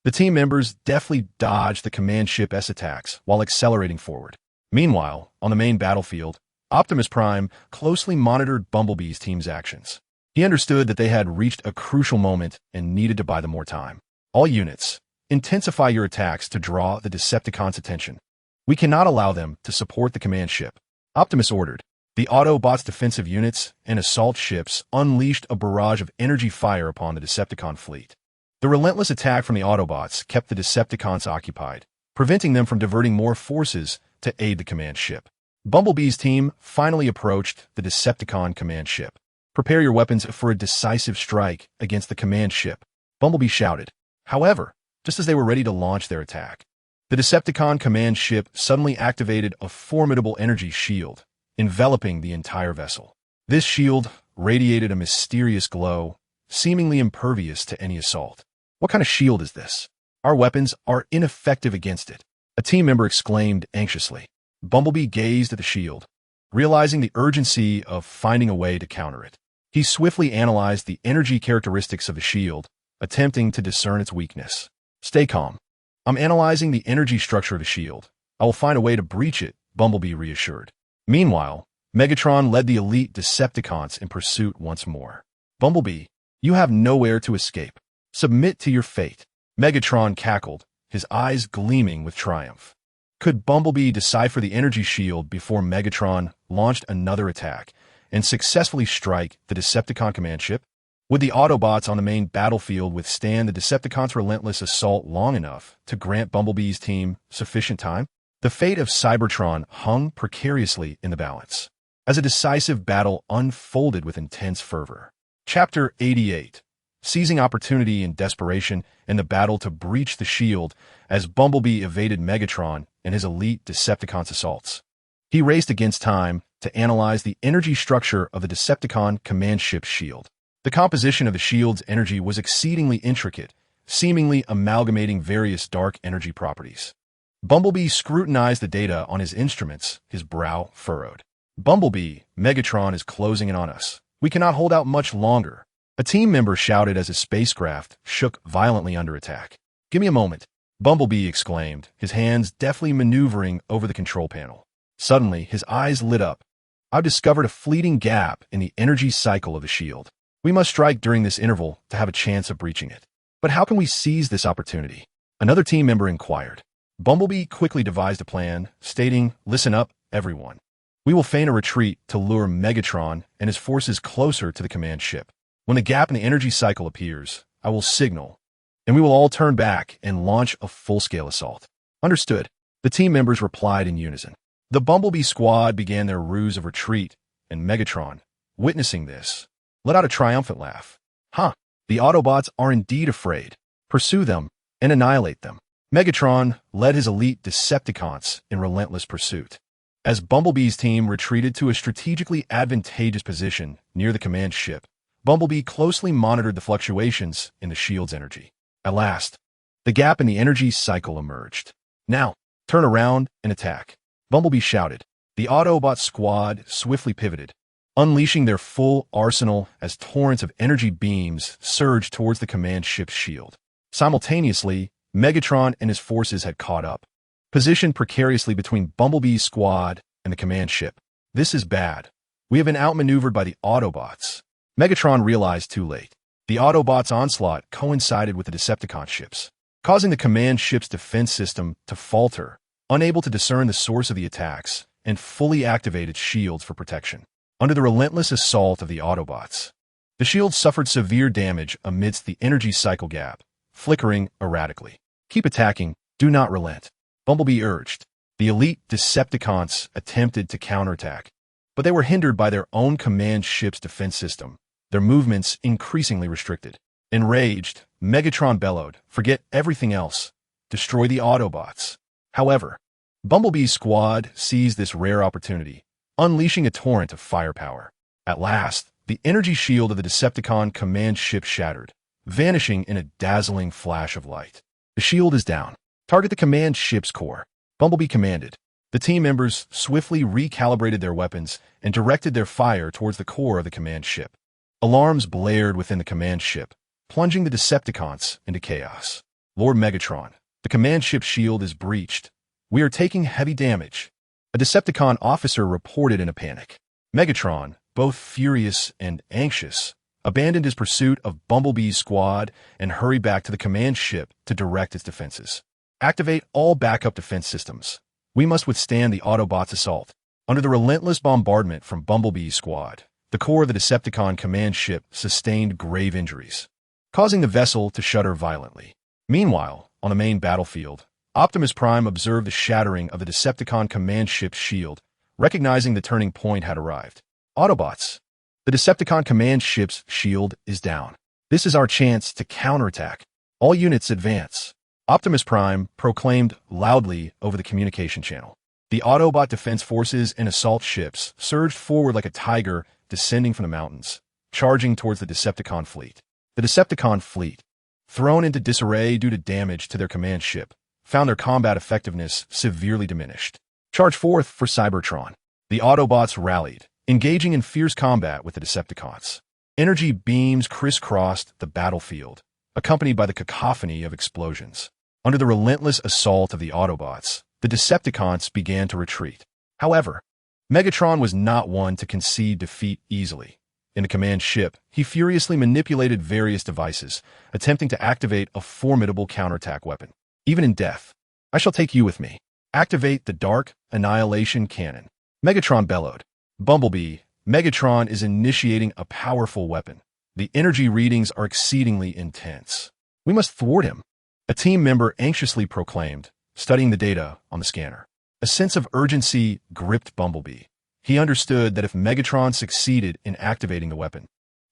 A: The team members deftly dodged the command ship's attacks while accelerating forward. Meanwhile, on the main battlefield, Optimus Prime closely monitored Bumblebee's team's actions. He understood that they had reached a crucial moment and needed to buy them more time. All units, intensify your attacks to draw the Decepticons' attention. We cannot allow them to support the command ship, Optimus ordered. The Autobots' defensive units and assault ships unleashed a barrage of energy fire upon the Decepticon fleet. The relentless attack from the Autobots kept the Decepticons occupied, preventing them from diverting more forces to aid the command ship. Bumblebee's team finally approached the Decepticon command ship. Prepare your weapons for a decisive strike against the command ship, Bumblebee shouted. However, just as they were ready to launch their attack, the Decepticon command ship suddenly activated a formidable energy shield, enveloping the entire vessel. This shield radiated a mysterious glow, seemingly impervious to any assault. What kind of shield is this? Our weapons are ineffective against it, a team member exclaimed anxiously. Bumblebee gazed at the shield, realizing the urgency of finding a way to counter it. He swiftly analyzed the energy characteristics of the shield, attempting to discern its weakness. Stay calm. I'm analyzing the energy structure of the shield. I will find a way to breach it, Bumblebee reassured. Meanwhile, Megatron led the elite Decepticons in pursuit once more. Bumblebee, you have nowhere to escape. Submit to your fate. Megatron cackled, his eyes gleaming with triumph. Could Bumblebee decipher the energy shield before Megatron launched another attack and successfully strike the Decepticon command ship? Would the Autobots on the main battlefield withstand the Decepticons' relentless assault long enough to grant Bumblebee's team sufficient time? The fate of Cybertron hung precariously in the balance, as a decisive battle unfolded with intense fervor. Chapter 88. Seizing opportunity in desperation in the battle to breach the shield as Bumblebee evaded Megatron and his elite Decepticons' assaults. He raced against time to analyze the energy structure of the Decepticon command ship's shield. The composition of the shield's energy was exceedingly intricate, seemingly amalgamating various dark energy properties. Bumblebee scrutinized the data on his instruments, his brow furrowed. Bumblebee, Megatron is closing in on us. We cannot hold out much longer. A team member shouted as his spacecraft shook violently under attack. Give me a moment, Bumblebee exclaimed, his hands deftly maneuvering over the control panel. Suddenly, his eyes lit up. I've discovered a fleeting gap in the energy cycle of the shield. We must strike during this interval to have a chance of breaching it. But how can we seize this opportunity? Another team member inquired. Bumblebee quickly devised a plan, stating, "Listen up, everyone. We will feign a retreat to lure Megatron and his forces closer to the command ship. When the gap in the energy cycle appears, I will signal, and we will all turn back and launch a full-scale assault." Understood. The team members replied in unison. The Bumblebee squad began their ruse of retreat, and Megatron, witnessing this, let out a triumphant laugh. The Autobots are indeed afraid. Pursue them and annihilate them. Megatron led his elite Decepticons in relentless pursuit. As Bumblebee's team retreated to a strategically advantageous position near the command ship, Bumblebee closely monitored the fluctuations in the shield's energy. At last, the gap in the energy cycle emerged. Now, turn around and attack, Bumblebee shouted. The Autobot squad swiftly pivoted, unleashing their full arsenal as torrents of energy beams surged towards the command ship's shield. Simultaneously, Megatron and his forces had caught up, positioned precariously between Bumblebee's squad and the command ship. This is bad. We have been outmaneuvered by the Autobots. Megatron realized too late. The Autobots' onslaught coincided with the Decepticon ships, causing the command ship's defense system to falter, unable to discern the source of the attacks, and fully activate its shields for protection. Under the relentless assault of the Autobots, the shield suffered severe damage amidst the energy cycle gap, flickering erratically. Keep attacking, do not relent, Bumblebee urged. The elite Decepticons attempted to counterattack, but they were hindered by their own command ship's defense system, their movements increasingly restricted. Enraged, Megatron bellowed, "Forget everything else. Destroy the Autobots." However, Bumblebee's squad seized this rare opportunity, unleashing a torrent of firepower. At last, the energy shield of the Decepticon command ship shattered, vanishing in a dazzling flash of light. The shield is down. Target the command ship's core, Bumblebee commanded. The team members swiftly recalibrated their weapons and directed their fire towards the core of the command ship. Alarms blared within the command ship, plunging the Decepticons into chaos. Lord Megatron, the command ship's shield is breached. We are taking heavy damage, a Decepticon officer reported in a panic. Megatron, both furious and anxious, abandoned his pursuit of Bumblebee's squad and hurried back to the command ship to direct its defenses. Activate all backup defense systems. We must withstand the Autobots' assault. Under the relentless bombardment from Bumblebee's squad, the core of the Decepticon command ship sustained grave injuries, causing the vessel to shudder violently. Meanwhile, on the main battlefield, Optimus Prime observed the shattering of the Decepticon command ship's shield, recognizing the turning point had arrived. Autobots, the Decepticon command ship's shield is down. This is our chance to counterattack. All units advance, Optimus Prime proclaimed loudly over the communication channel. The Autobot defense forces and assault ships surged forward like a tiger descending from the mountains, charging towards the Decepticon fleet. The Decepticon fleet, thrown into disarray due to damage to their command ship, found their combat effectiveness severely diminished. Charge forth for Cybertron. The Autobots rallied, engaging in fierce combat with the Decepticons. Energy beams crisscrossed the battlefield, accompanied by the cacophony of explosions. Under the relentless assault of the Autobots, the Decepticons began to retreat. However, Megatron was not one to concede defeat easily. In the command ship, he furiously manipulated various devices, attempting to activate a formidable counterattack weapon. Even in death, I shall take you with me. Activate the Dark Annihilation Cannon, Megatron bellowed. Bumblebee, Megatron is initiating a powerful weapon. The energy readings are exceedingly intense. We must thwart him, a team member anxiously proclaimed, studying the data on the scanner. A sense of urgency gripped Bumblebee. He understood that if Megatron succeeded in activating the weapon,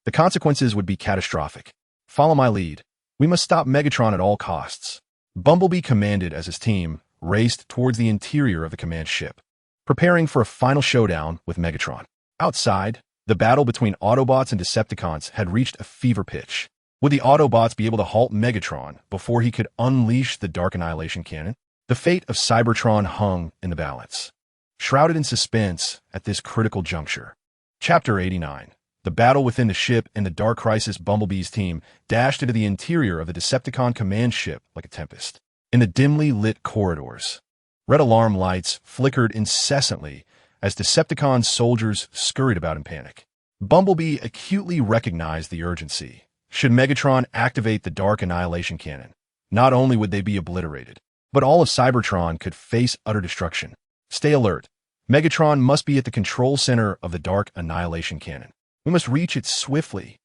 A: the consequences would be catastrophic. Follow my lead. We must stop Megatron at all costs. Bumblebee commanded as his team raced towards the interior of the command ship, preparing for a final showdown with Megatron. Outside, the battle between Autobots and Decepticons had reached a fever pitch. Would the Autobots be able to halt Megatron before he could unleash the Dark Annihilation Cannon? The fate of Cybertron hung in the balance, shrouded in suspense at this critical juncture. Chapter 89. The battle within the ship and the Dark Crisis Bumblebee's team dashed into the interior of the Decepticon command ship like a tempest. In the dimly lit corridors, red alarm lights flickered incessantly as Decepticon soldiers scurried about in panic. Bumblebee acutely recognized the urgency. Should Megatron activate the Dark Annihilation Cannon, not only would they be obliterated, but all of Cybertron could face utter destruction. Stay alert. Megatron must be at the control center of the Dark Annihilation Cannon. We must reach it swiftly.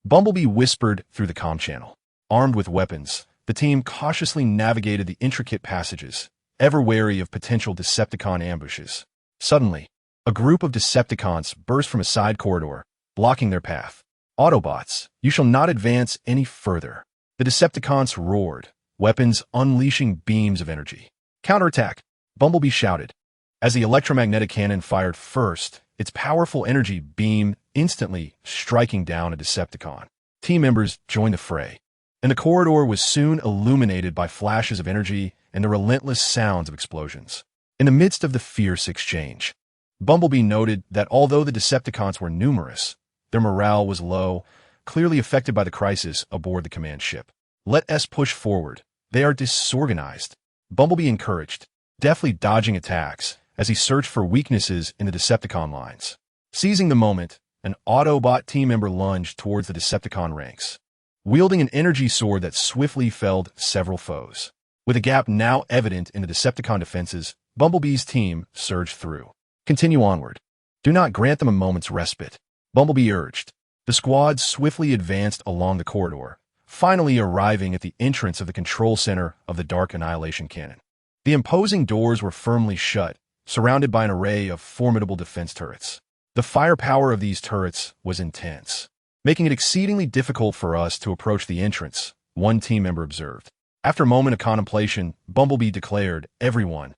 A: Bumblebee whispered through the comm channel. Armed with weapons, the team cautiously navigated the intricate passages, ever wary of potential Decepticon ambushes. Suddenly, a group of Decepticons burst from a side corridor, blocking their path. Autobots, you shall not advance any further. The Decepticons roared, weapons unleashing beams of energy. Counterattack, Bumblebee shouted. As the electromagnetic cannon fired first, its powerful energy beam instantly striking down a Decepticon. Team members joined the fray, and the corridor was soon illuminated by flashes of energy and the relentless sounds of explosions. In the midst of the fierce exchange, Bumblebee noted that although the Decepticons were numerous, their morale was low, clearly affected by the crisis aboard the command ship. Let us push forward. They are disorganized, Bumblebee encouraged, deftly dodging attacks as he searched for weaknesses in the Decepticon lines. Seizing the moment, an Autobot team member lunged towards the Decepticon ranks, wielding an energy sword that swiftly felled several foes. With a gap now evident in the Decepticon defenses, Bumblebee's team surged through. Continue onward. Do not grant them a moment's respite, Bumblebee urged. The squad swiftly advanced along the corridor, finally arriving at the entrance of the control center of the Dark Annihilation Cannon. The imposing doors were firmly shut, surrounded by an array of formidable defense turrets. The firepower of these turrets was intense, making it exceedingly difficult for us to approach the entrance, one team member observed. After a moment of contemplation, Bumblebee declared, "Everyone,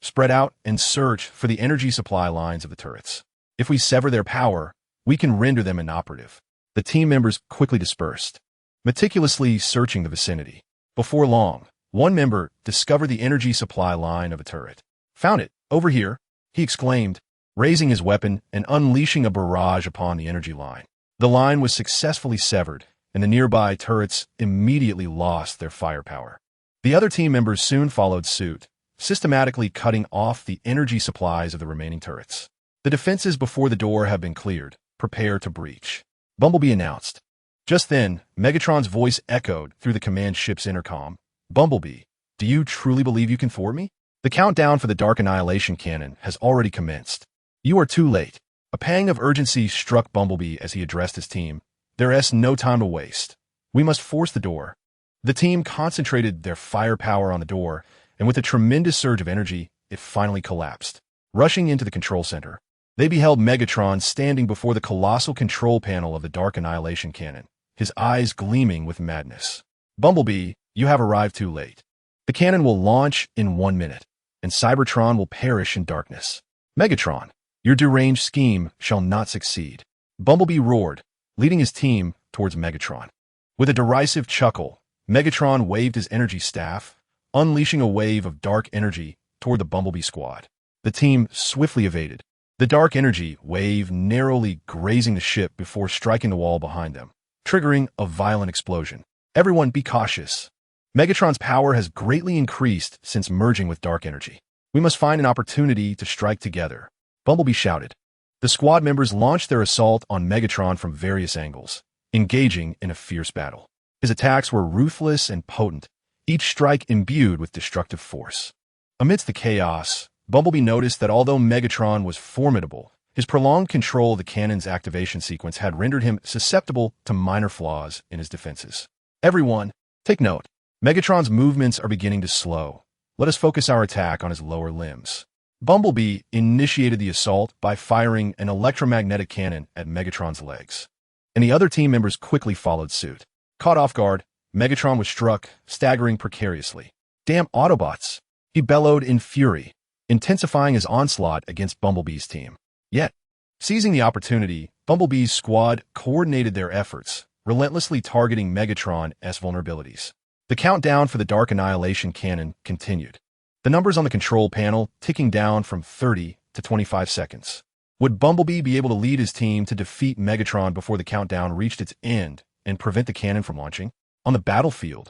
A: spread out and search for the energy supply lines of the turrets. If we sever their power, we can render them inoperative." The team members quickly dispersed, meticulously searching the vicinity. Before long, one member discovered the energy supply line of a turret. "Found it, over here," he exclaimed, raising his weapon and unleashing a barrage upon the energy line. The line was successfully severed, and the nearby turrets immediately lost their firepower. The other team members soon followed suit, systematically cutting off the energy supplies of the remaining turrets. "The defenses before the door have been cleared. Prepare to breach," Bumblebee announced. Just then, Megatron's voice echoed through the command ship's intercom. "Bumblebee, do you truly believe you can thwart me? The countdown for the Dark Annihilation Cannon has already commenced. You are too late." A pang of urgency struck Bumblebee as he addressed his team. "There is no time to waste. We must force the door." The team concentrated their firepower on the door, and with a tremendous surge of energy, it finally collapsed. Rushing into the control center, they beheld Megatron standing before the colossal control panel of the Dark Annihilation Cannon, his eyes gleaming with madness. "Bumblebee, you have arrived too late. The cannon will launch in 1 minute, and Cybertron will perish in darkness. Megatron, your deranged scheme shall not succeed," Bumblebee roared, leading his team towards Megatron. With a derisive chuckle, Megatron waved his energy staff, unleashing a wave of dark energy toward the Bumblebee squad. The team swiftly evaded, the dark energy wave narrowly grazing the ship before striking the wall behind them, triggering a violent explosion. "Everyone be cautious. Megatron's power has greatly increased since merging with dark energy. We must find an opportunity to strike together," Bumblebee shouted. The squad members launched their assault on Megatron from various angles, engaging in a fierce battle. His attacks were ruthless and potent, each strike imbued with destructive force. Amidst the chaos, Bumblebee noticed that although Megatron was formidable, his prolonged control of the cannon's activation sequence had rendered him susceptible to minor flaws in his defenses. "Everyone, take note. Megatron's movements are beginning to slow. Let us focus our attack on his lower limbs." Bumblebee initiated the assault by firing an electromagnetic cannon at Megatron's legs, and the other team members quickly followed suit. Caught off guard, Megatron was struck, staggering precariously. "Damn Autobots!" he bellowed in fury, intensifying his onslaught against Bumblebee's team. Yet, seizing the Bumblebee's squad coordinated their efforts, relentlessly targeting Megatron's vulnerabilities. The countdown for the Dark Annihilation Cannon continued, the numbers on the control panel ticking down from 30 to 25 seconds. Would Bumblebee be able to lead his team to defeat Megatron before the countdown reached its end and prevent the cannon from launching? On the battlefield,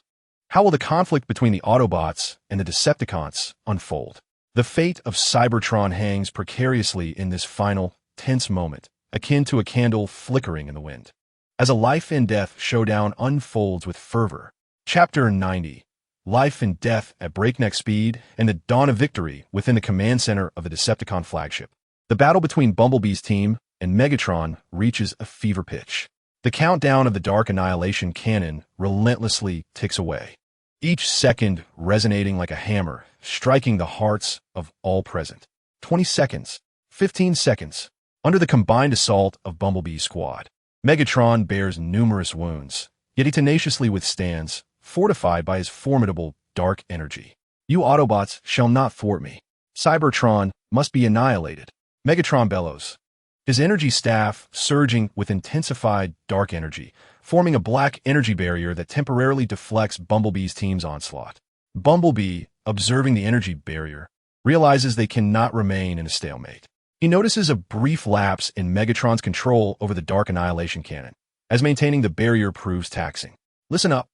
A: how will the conflict between the Autobots and the Decepticons unfold? The fate of Cybertron hangs precariously in this final, tense moment, akin to a candle flickering in the wind. As a life-and-death showdown unfolds with fervor, Chapter 90, Life and Death at Breakneck Speed and the Dawn of Victory within the command center of the Decepticon flagship. The battle between Bumblebee's team and Megatron reaches a fever pitch. The countdown of the Dark Annihilation cannon relentlessly ticks away, each second resonating like a hammer, striking the hearts of all present. 20 seconds, 15 seconds. Under the combined assault of Bumblebee's squad, Megatron bears numerous wounds, yet he tenaciously withstands, fortified by his formidable dark energy. You Autobots shall not thwart me. Cybertron must be annihilated. Megatron bellows, his energy staff surging with intensified dark energy, forming a black energy barrier that temporarily deflects Bumblebee's team's onslaught. Bumblebee, observing the energy barrier, realizes they cannot remain in a stalemate. He notices a brief lapse in Megatron's control over the Dark Annihilation cannon, as maintaining the barrier proves taxing. Listen up.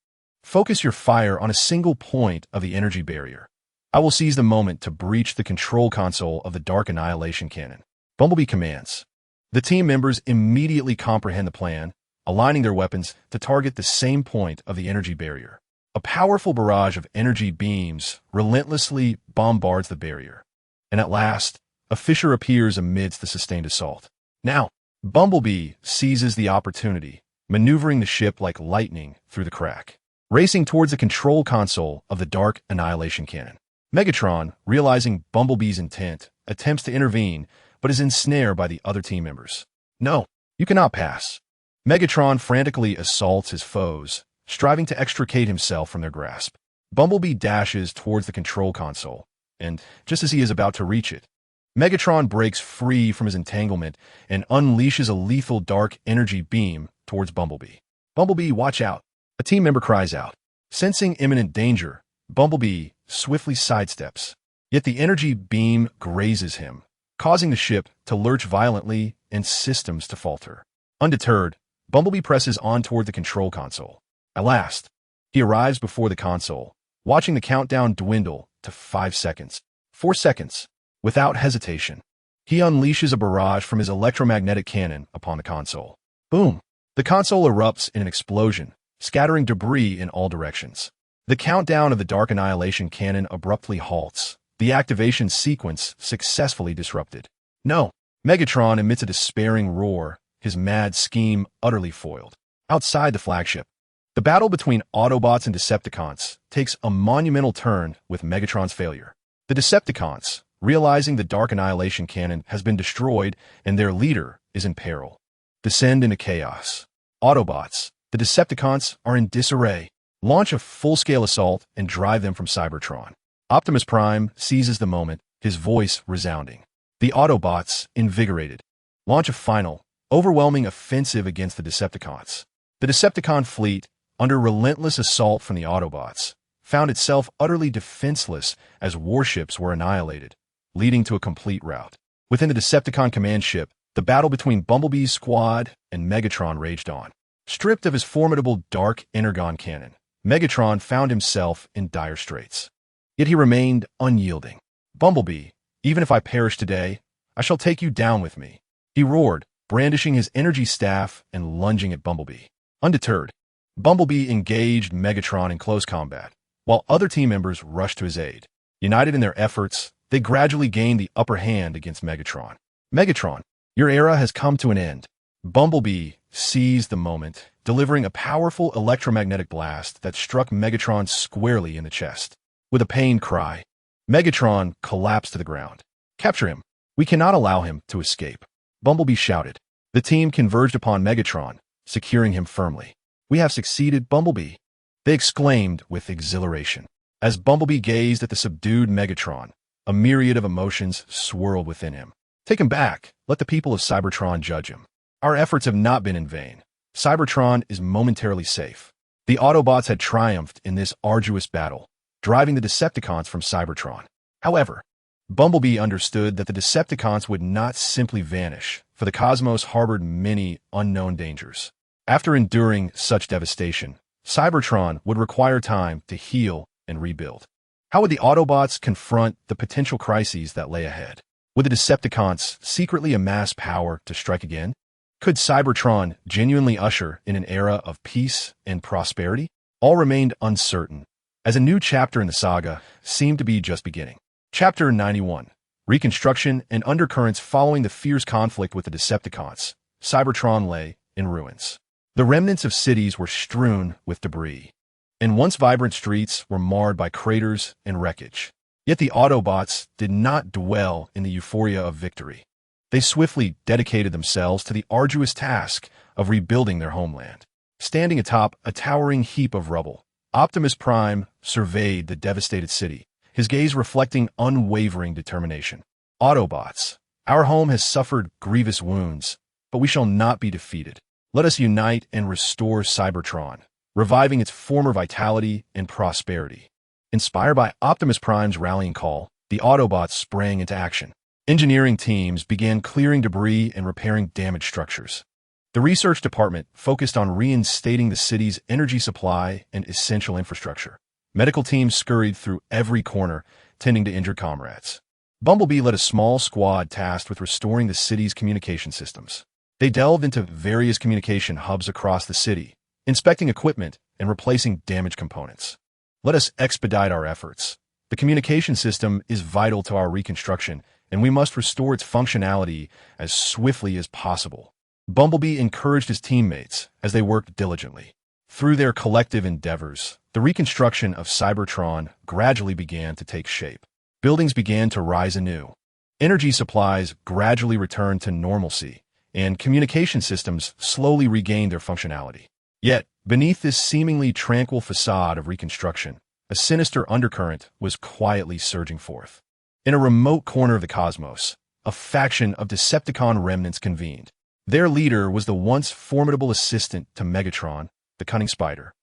A: Focus your fire on a single point of the energy barrier. I will seize the moment to breach the control console of the Dark Annihilation cannon. Bumblebee commands. The team members immediately comprehend the plan, aligning their weapons to target the same point of the energy barrier. A powerful barrage of energy beams relentlessly bombards the barrier, and at last, a fissure appears amidst the sustained assault. Now, Bumblebee seizes the opportunity, maneuvering the ship like lightning through the crack, racing towards the control console of the Dark Annihilation cannon. Megatron, realizing Bumblebee's intent, attempts to intervene, but is ensnared by the other team members. No, you cannot pass. Megatron frantically assaults his foes, striving to extricate himself from their grasp. Bumblebee dashes towards the control console, and just as he is about to reach it, Megatron breaks free from his entanglement and unleashes a lethal dark energy beam towards Bumblebee. Bumblebee, watch out! A team member cries out. Sensing imminent danger, Bumblebee swiftly sidesteps, yet the energy beam grazes him, causing the ship to lurch violently and systems to falter. Undeterred, Bumblebee presses on toward the control console. At last, he arrives before the console, watching the countdown dwindle to 5 seconds. 4 seconds. Without hesitation, he unleashes a barrage from his electromagnetic cannon upon the console. Boom! The console erupts in an explosion, scattering debris in all directions. The countdown of the Dark Annihilation cannon abruptly halts, the activation sequence successfully disrupted. No! Megatron emits a despairing roar, his mad scheme utterly foiled. Outside the flagship, the battle between Autobots and Decepticons takes a monumental turn with Megatron's failure. The Decepticons, realizing the Dark Annihilation cannon has been destroyed and their leader is in peril, descend into chaos. Autobots, the Decepticons, are in disarray, launch a full-scale assault and drive them from Cybertron. Optimus Prime seizes the moment, his voice resounding. The Autobots, invigorated, launch a final, overwhelming offensive against the Decepticons. The Decepticon fleet, under relentless assault from the Autobots, found itself utterly defenseless as warships were annihilated, leading to a complete rout. Within the Decepticon command ship, the battle between Bumblebee's squad and Megatron raged on. Stripped of his formidable dark energon cannon, Megatron found himself in dire straits. Yet he remained unyielding. Bumblebee, even if I perish today, I shall take you down with me. He roared, brandishing his energy staff and lunging at Bumblebee. Undeterred, Bumblebee engaged Megatron in close combat, while other team members rushed to his aid. United in their efforts, they gradually gained the upper hand against Megatron. Megatron, your era has come to an end. Bumblebee seized the moment, delivering a powerful electromagnetic blast that struck Megatron squarely in the chest. With a pained cry, Megatron collapsed to the ground. Capture him. We cannot allow him to escape. Bumblebee shouted. The team converged upon Megatron, securing him firmly. We have succeeded, Bumblebee, they exclaimed with exhilaration. As Bumblebee gazed at the subdued Megatron, a myriad of emotions swirled within him. Take him back. Let the people of Cybertron judge him. Our efforts have not been in vain. Cybertron is momentarily safe. The Autobots had triumphed in this arduous battle, driving the Decepticons from Cybertron. However, Bumblebee understood that the Decepticons would not simply vanish, for the cosmos harbored many unknown dangers. After enduring such devastation, Cybertron would require time to heal and rebuild. How would the Autobots confront the potential crises that lay ahead? Would the Decepticons secretly amass power to strike again? Could Cybertron genuinely usher in an era of peace and prosperity? All remained uncertain, as a new chapter in the saga seemed to be just beginning. Chapter 91. Reconstruction and undercurrents following the fierce conflict with the Decepticons. Cybertron lay in ruins. The remnants of cities were strewn with debris, and once vibrant streets were marred by craters and wreckage. Yet the Autobots did not dwell in the euphoria of victory. They swiftly dedicated themselves to the arduous task of rebuilding their homeland. Standing atop a towering heap of rubble, Optimus Prime surveyed the devastated city, his gaze reflecting unwavering determination. Autobots, our home has suffered grievous wounds, but we shall not be defeated. Let us unite and restore Cybertron, reviving its former vitality and prosperity. Inspired by Optimus Prime's rallying call, the Autobots sprang into action. Engineering teams began clearing debris and repairing damaged structures. The research department focused on reinstating the city's energy supply and essential infrastructure. Medical teams scurried through every corner, tending to injured comrades. Bumblebee led a small squad tasked with restoring the city's communication systems. They delved into various communication hubs across the city, inspecting equipment and replacing damaged components. Let us expedite our efforts. The communication system is vital to our reconstruction, and we must restore its functionality as swiftly as possible. Bumblebee encouraged his teammates as they worked diligently. Through their collective endeavors, the reconstruction of Cybertron gradually began to take shape. Buildings began to rise anew. Energy supplies gradually returned to normalcy, and communication systems slowly regained their functionality. Yet, beneath this seemingly tranquil facade of reconstruction, a sinister undercurrent was quietly surging forth. In a remote corner of the cosmos, a faction of Decepticon remnants convened. Their leader was the once formidable assistant to Megatron, the cunning Spider,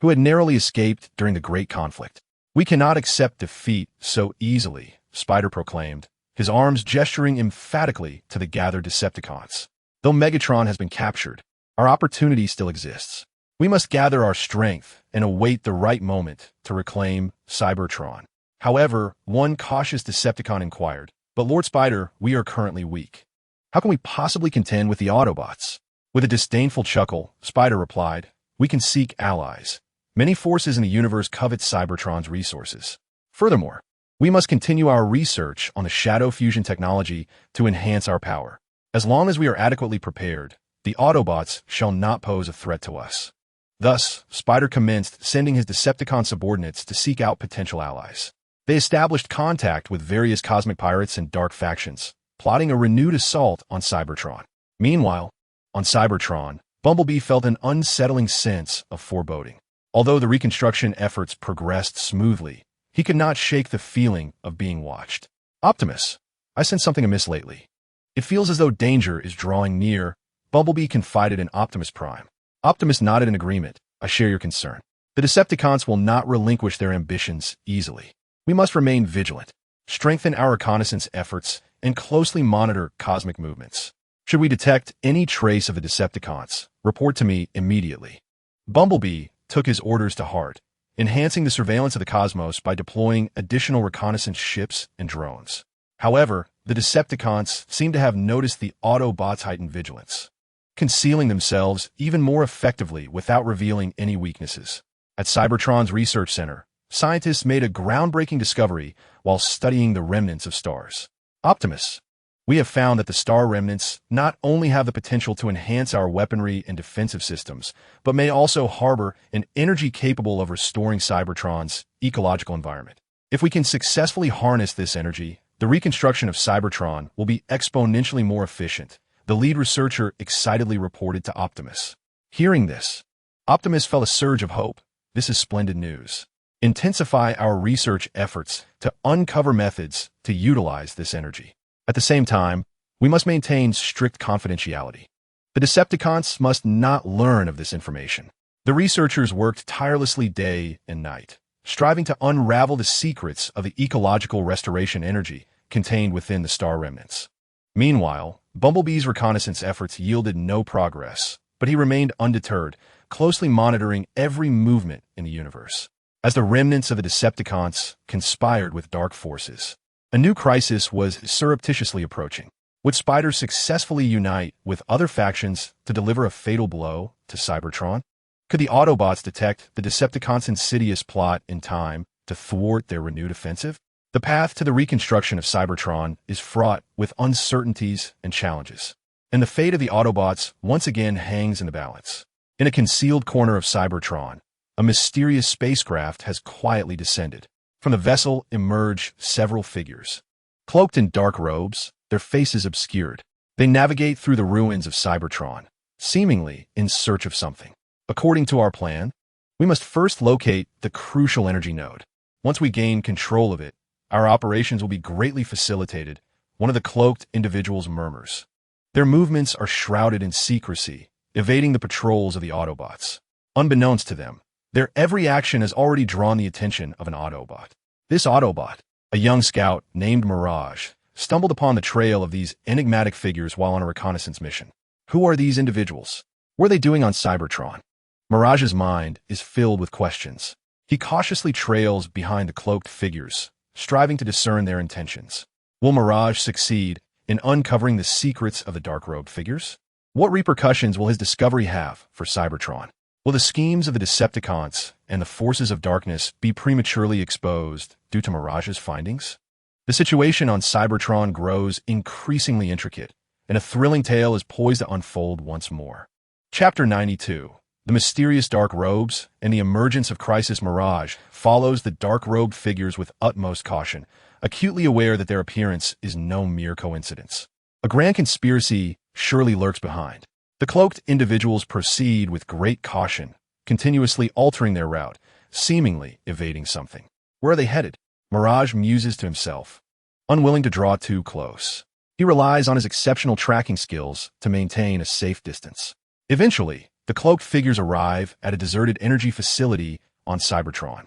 A: who had narrowly escaped during the Great Conflict. "We cannot accept defeat so easily," Spider proclaimed, his arms gesturing emphatically to the gathered Decepticons. "Though Megatron has been captured, our opportunity still exists. We must gather our strength and await the right moment to reclaim Cybertron." However, one cautious Decepticon inquired, "But Lord Spider, we are currently weak. How can we possibly contend with the Autobots?" With a disdainful chuckle, Spider replied, "We can seek allies. Many forces in the universe covet Cybertron's resources. Furthermore, we must continue our research on the shadow fusion technology to enhance our power. As long as we are adequately prepared, the Autobots shall not pose a threat to us." Thus, Spider commenced sending his Decepticon subordinates to seek out potential allies. They established contact with various cosmic pirates and dark factions, plotting a renewed assault on Cybertron. Meanwhile, on Cybertron, Bumblebee felt an unsettling sense of foreboding. Although the reconstruction efforts progressed smoothly, he could not shake the feeling of being watched. "Optimus, I sense something amiss lately. It feels as though danger is drawing near," Bumblebee confided in Optimus Prime. Optimus nodded in agreement. "I share your concern. The Decepticons will not relinquish their ambitions easily. We must remain vigilant, strengthen our reconnaissance efforts, and closely monitor cosmic movements. Should we detect any trace of the Decepticons, report to me immediately." Bumblebee took his orders to heart, enhancing the surveillance of the cosmos by deploying additional reconnaissance ships and drones. However, the Decepticons seemed to have noticed the Autobots' heightened vigilance, concealing themselves even more effectively without revealing any weaknesses. At Cybertron's research center, scientists made a groundbreaking discovery while studying the remnants of stars. "Optimus, we have found that the star remnants not only have the potential to enhance our weaponry and defensive systems, but may also harbor an energy capable of restoring Cybertron's ecological environment. If we can successfully harness this energy, the reconstruction of Cybertron will be exponentially more efficient," the lead researcher excitedly reported to Optimus. Hearing this, Optimus felt a surge of hope. "This is splendid news. Intensify our research efforts to uncover methods to utilize this energy. At the same time, we must maintain strict confidentiality. The Decepticons must not learn of this information." The researchers worked tirelessly day and night, striving to unravel the secrets of the ecological restoration energy contained within the star remnants. Meanwhile, Bumblebee's reconnaissance efforts yielded no progress, but he remained undeterred, closely monitoring every movement in the universe. As the remnants of the Decepticons conspired with dark forces, a new crisis was surreptitiously approaching. Would Spider successfully unite with other factions to deliver a fatal blow to Cybertron? Could the Autobots detect the Decepticons' insidious plot in time to thwart their renewed offensive? The path to the reconstruction of Cybertron is fraught with uncertainties and challenges, and the fate of the Autobots once again hangs in the balance. In a concealed corner of Cybertron, a mysterious spacecraft has quietly descended. From the vessel emerge several figures. Cloaked in dark robes, their faces obscured, they navigate through the ruins of Cybertron, seemingly in search of something. According to our plan, we must first locate the crucial energy node. Once we gain control of it, our operations will be greatly facilitated, one of the cloaked individuals murmurs. Their movements are shrouded in secrecy, evading the patrols of the Autobots. Unbeknownst to them, their every action has already drawn the attention of an Autobot. This Autobot, a young scout named Mirage, stumbled upon the trail of these enigmatic figures while on a reconnaissance mission. Who are these individuals? What are they doing on Cybertron? Mirage's mind is filled with questions. He cautiously trails behind the cloaked figures, striving to discern their intentions. Will Mirage succeed in uncovering the secrets of the dark-robed figures? What repercussions will his discovery have for Cybertron? Will the schemes of the Decepticons and the forces of darkness be prematurely exposed due to Mirage's findings? The situation on Cybertron grows increasingly intricate, and a thrilling tale is poised to unfold once more. Chapter 92, The Mysterious Dark Robes and the Emergence of Crisis. Mirage follows the dark-robed figures with utmost caution, acutely aware that their appearance is no mere coincidence. A grand conspiracy surely lurks behind. The cloaked individuals proceed with great caution, continuously altering their route, seemingly evading something. Where are they headed? Mirage muses to himself, unwilling to draw too close. He relies on his exceptional tracking skills to maintain a safe distance. Eventually, the cloaked figures arrive at a deserted energy facility on Cybertron,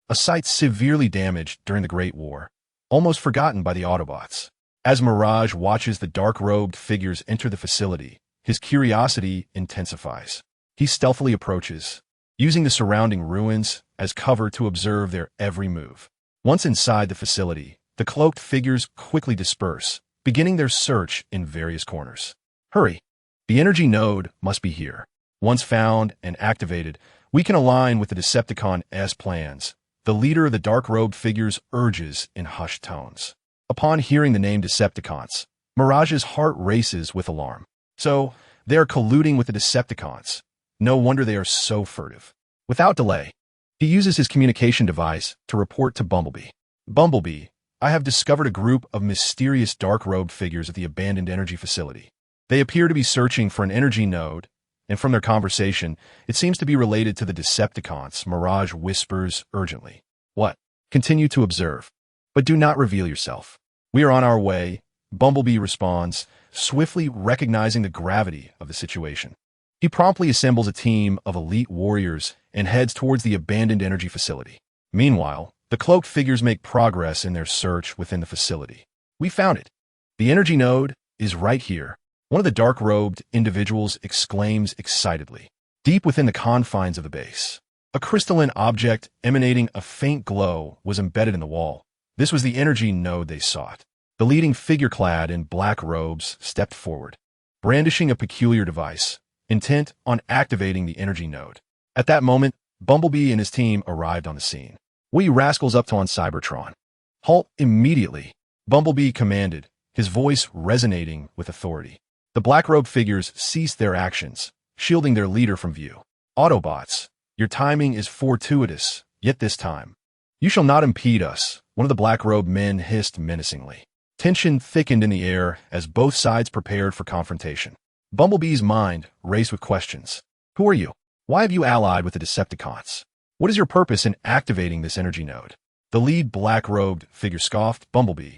A: a site severely damaged during the Great War, almost forgotten by the Autobots. As Mirage watches the dark-robed figures enter the facility, his curiosity intensifies. He stealthily approaches, using the surrounding ruins as cover to observe their every move. Once inside the facility, the cloaked figures quickly disperse, beginning their search in various corners. Hurry! The energy node must be here. Once found and activated, we can align with the Decepticon-s plans. The leader of the dark-robed figures urges in hushed tones. Upon hearing the name Decepticons, Mirage's heart races with alarm. So, they are colluding with the Decepticons. No wonder they are so furtive. Without delay, he uses his communication device to report to Bumblebee. Bumblebee, I have discovered a group of mysterious dark-robed figures at the abandoned energy facility. They appear to be searching for an energy node, and from their conversation, it seems to be related to the Decepticons. Mirage whispers urgently. What? Continue to observe, but do not reveal yourself. We are on our way, Bumblebee responds, swiftly recognizing the gravity of the situation. He promptly assembles a team of elite warriors and heads towards the abandoned energy facility. Meanwhile, the cloaked figures make progress in their search within the facility. We found it. The energy node is right here. One of the dark-robed individuals exclaims excitedly. Deep within the confines of the base, a crystalline object emanating a faint glow was embedded in the wall. This was the energy node they sought. The leading figure clad in black robes stepped forward, brandishing a peculiar device, intent on activating the energy node. At that moment, Bumblebee and his team arrived on the scene. What are you rascals up to on Cybertron? Halt immediately, Bumblebee commanded, his voice resonating with authority. The black-robed figures ceased their actions, shielding their leader from view. Autobots, your timing is fortuitous, yet this time. You shall not impede us, one of the black-robed men hissed menacingly. Tension thickened in the air as both sides prepared for confrontation. Bumblebee's mind raced with questions. Who are you? Why have you allied with the Decepticons? What is your purpose in activating this energy node? The lead black-robed figure scoffed. Bumblebee,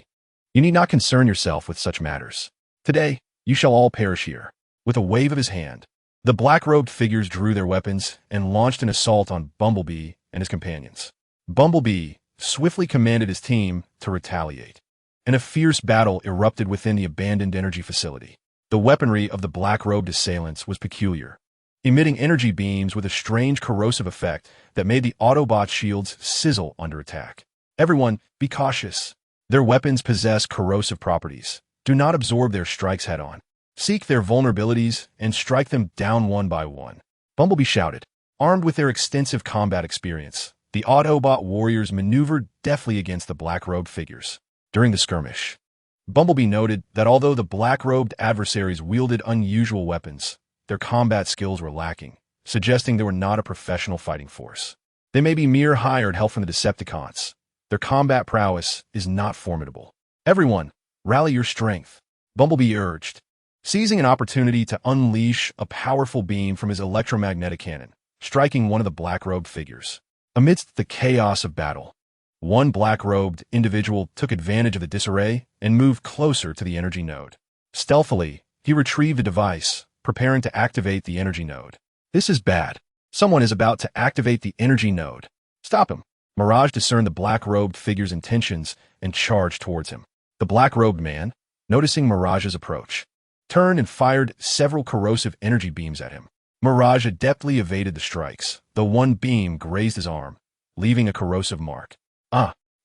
A: you need not concern yourself with such matters. Today, you shall all perish here. With a wave of his hand, the black-robed figures drew their weapons and launched an assault on Bumblebee and his companions. Bumblebee swiftly commanded his team to retaliate. and a fierce battle erupted within the abandoned energy facility. The weaponry of the black-robed assailants was peculiar, emitting energy beams with a strange corrosive effect that made the Autobot shields sizzle under attack. Everyone, be cautious. Their weapons possess corrosive properties. Do not absorb their strikes head-on. Seek their vulnerabilities and strike them down one by one. Bumblebee shouted. Armed with their extensive combat experience, the Autobot warriors maneuvered deftly against the black-robed figures. During the skirmish, Bumblebee noted that although the black-robed adversaries wielded unusual weapons, their combat skills were lacking, suggesting they were not a professional fighting force. They may be mere hired help from the Decepticons. Their combat prowess is not formidable. Everyone, rally your strength, Bumblebee urged, seizing an opportunity to unleash a powerful beam from his electromagnetic cannon, striking one of the black-robed figures. Amidst the chaos of battle, one black-robed individual took advantage of the disarray and moved closer to the energy node. Stealthily, he retrieved the device, preparing to activate the energy node. This is bad. Someone is about to activate the energy node. Stop him. Mirage discerned the black-robed figure's intentions and charged towards him. The black-robed man, noticing Mirage's approach, turned and fired several corrosive energy beams at him. Mirage adeptly evaded the strikes, though one beam grazed his arm, leaving a corrosive mark.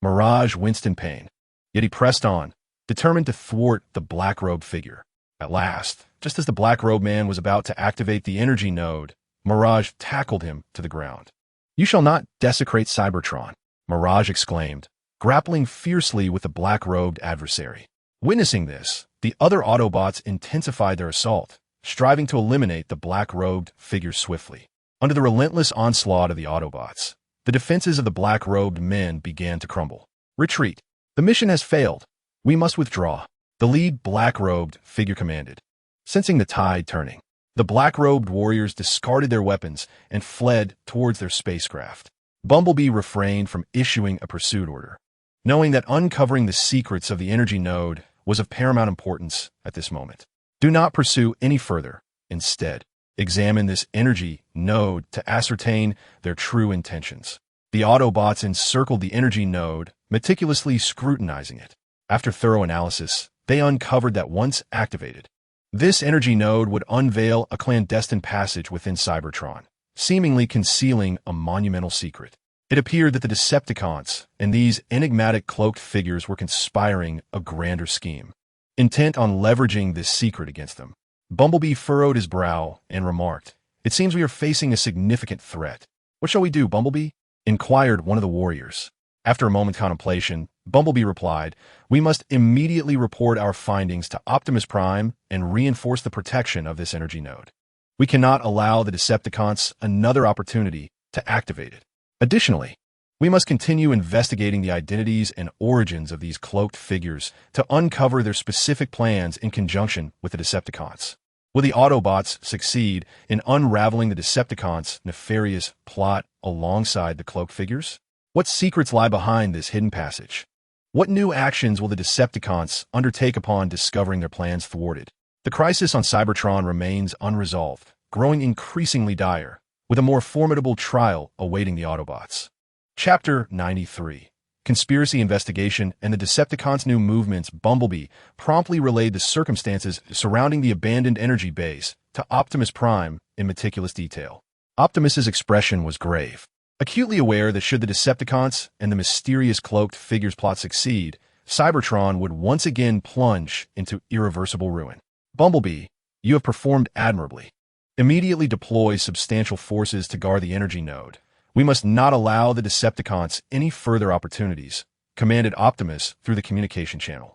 A: Mirage winced in pain, yet he pressed on, determined to thwart the black-robed figure. At last, just as the black-robed man was about to activate the energy node, Mirage tackled him to the ground. You shall not desecrate Cybertron, Mirage exclaimed, grappling fiercely with the black-robed adversary. Witnessing this, the other Autobots intensified their assault, striving to eliminate the black-robed figure swiftly. Under the relentless onslaught of the Autobots, the defenses of the black-robed men began to crumble. Retreat. The mission has failed. We must withdraw, the lead black-robed figure commanded. Sensing the tide turning, the black-robed warriors discarded their weapons and fled towards their spacecraft. Bumblebee refrained from issuing a pursuit order, knowing that uncovering the secrets of the energy node was of paramount importance at this moment. Do not pursue any further. Instead, examine this energy node to ascertain their true intentions. The Autobots encircled the energy node, meticulously scrutinizing it. After thorough analysis, they uncovered that once activated, this energy node would unveil a clandestine passage within Cybertron, seemingly concealing a monumental secret. It appeared that the Decepticons and these enigmatic cloaked figures were conspiring a grander scheme, intent on leveraging this secret against them. Bumblebee furrowed his brow and remarked, It seems we are facing a significant threat. What shall we do, Bumblebee? Inquired one of the warriors. After a moment's contemplation, Bumblebee replied, We must immediately report our findings to Optimus Prime and reinforce the protection of this energy node. We cannot allow the Decepticons another opportunity to activate it. Additionally, we must continue investigating the identities and origins of these cloaked figures to uncover their specific plans in conjunction with the Decepticons. Will the Autobots succeed in unraveling the Decepticons' nefarious plot alongside the cloaked figures? What secrets lie behind this hidden passage? What new actions will the Decepticons undertake upon discovering their plans thwarted? The crisis on Cybertron remains unresolved, growing increasingly dire, with a more formidable trial awaiting the Autobots. Chapter 93. Conspiracy Investigation and the Decepticons' New Movements. Bumblebee promptly relayed the circumstances surrounding the abandoned energy base to Optimus Prime in meticulous detail. Optimus's expression was grave, acutely aware that should the Decepticons and the mysterious cloaked figures plot succeed, Cybertron would once again plunge into irreversible ruin. Bumblebee, you have performed admirably. Immediately deploy substantial forces to guard the energy node. We must not allow the Decepticons any further opportunities, commanded Optimus through the communication channel.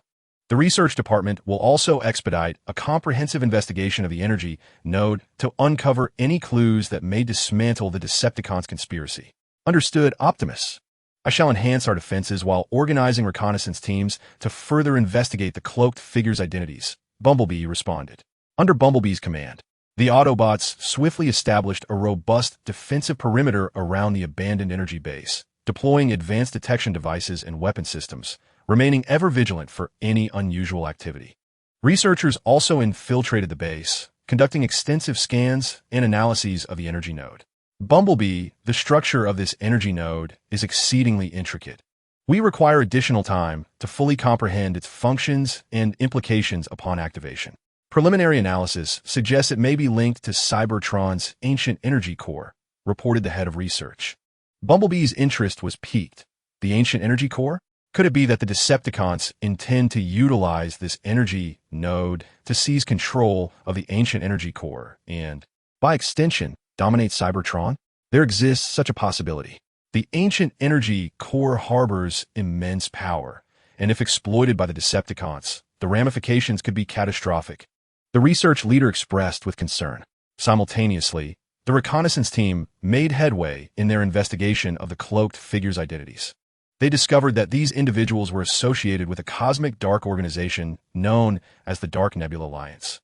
A: The research department will also expedite a comprehensive investigation of the energy node to uncover any clues that may dismantle the Decepticons' conspiracy. Understood, Optimus. I shall enhance our defenses while organizing reconnaissance teams to further investigate the cloaked figures' identities, Bumblebee responded. Under Bumblebee's command, the Autobots swiftly established a robust defensive perimeter around the abandoned energy base, deploying advanced detection devices and weapon systems, remaining ever vigilant for any unusual activity. Researchers also infiltrated the base, conducting extensive scans and analyses of the energy node. Bumblebee, the structure of this energy node is exceedingly intricate. We require additional time to fully comprehend its functions and implications upon activation. Preliminary analysis suggests it may be linked to Cybertron's ancient energy core, reported the head of research. Bumblebee's interest was piqued. The ancient energy core? Could it be that the Decepticons intend to utilize this energy node to seize control of the ancient energy core and, by extension, dominate Cybertron? There exists such a possibility. The ancient energy core harbors immense power, and if exploited by the Decepticons, the ramifications could be catastrophic. The research leader expressed with concern. Simultaneously, the reconnaissance team made headway in their investigation of the cloaked figures' identities. They discovered that these individuals were associated with a cosmic dark organization known as the Dark Nebula Alliance.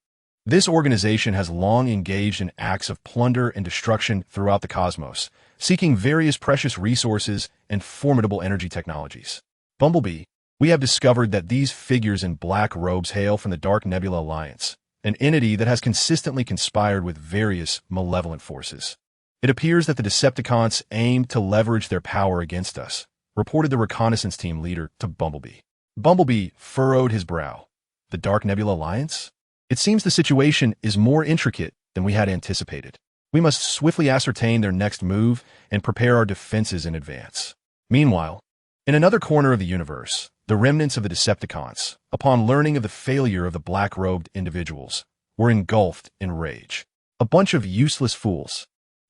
A: This organization has long engaged in acts of plunder and destruction throughout the cosmos, seeking various precious resources and formidable energy technologies. Bumblebee, we have discovered that these figures in black robes hail from the Dark Nebula Alliance, an entity that has consistently conspired with various malevolent forces. It appears that the Decepticons aim to leverage their power against us, reported the reconnaissance team leader to Bumblebee. Bumblebee furrowed his brow. The Dark Nebula Alliance? It seems the situation is more intricate than we had anticipated. We must swiftly ascertain their next move and prepare our defenses in advance. Meanwhile, in another corner of the universe, the remnants of the Decepticons, upon learning of the failure of the black-robed individuals, were engulfed in rage. A bunch of useless fools.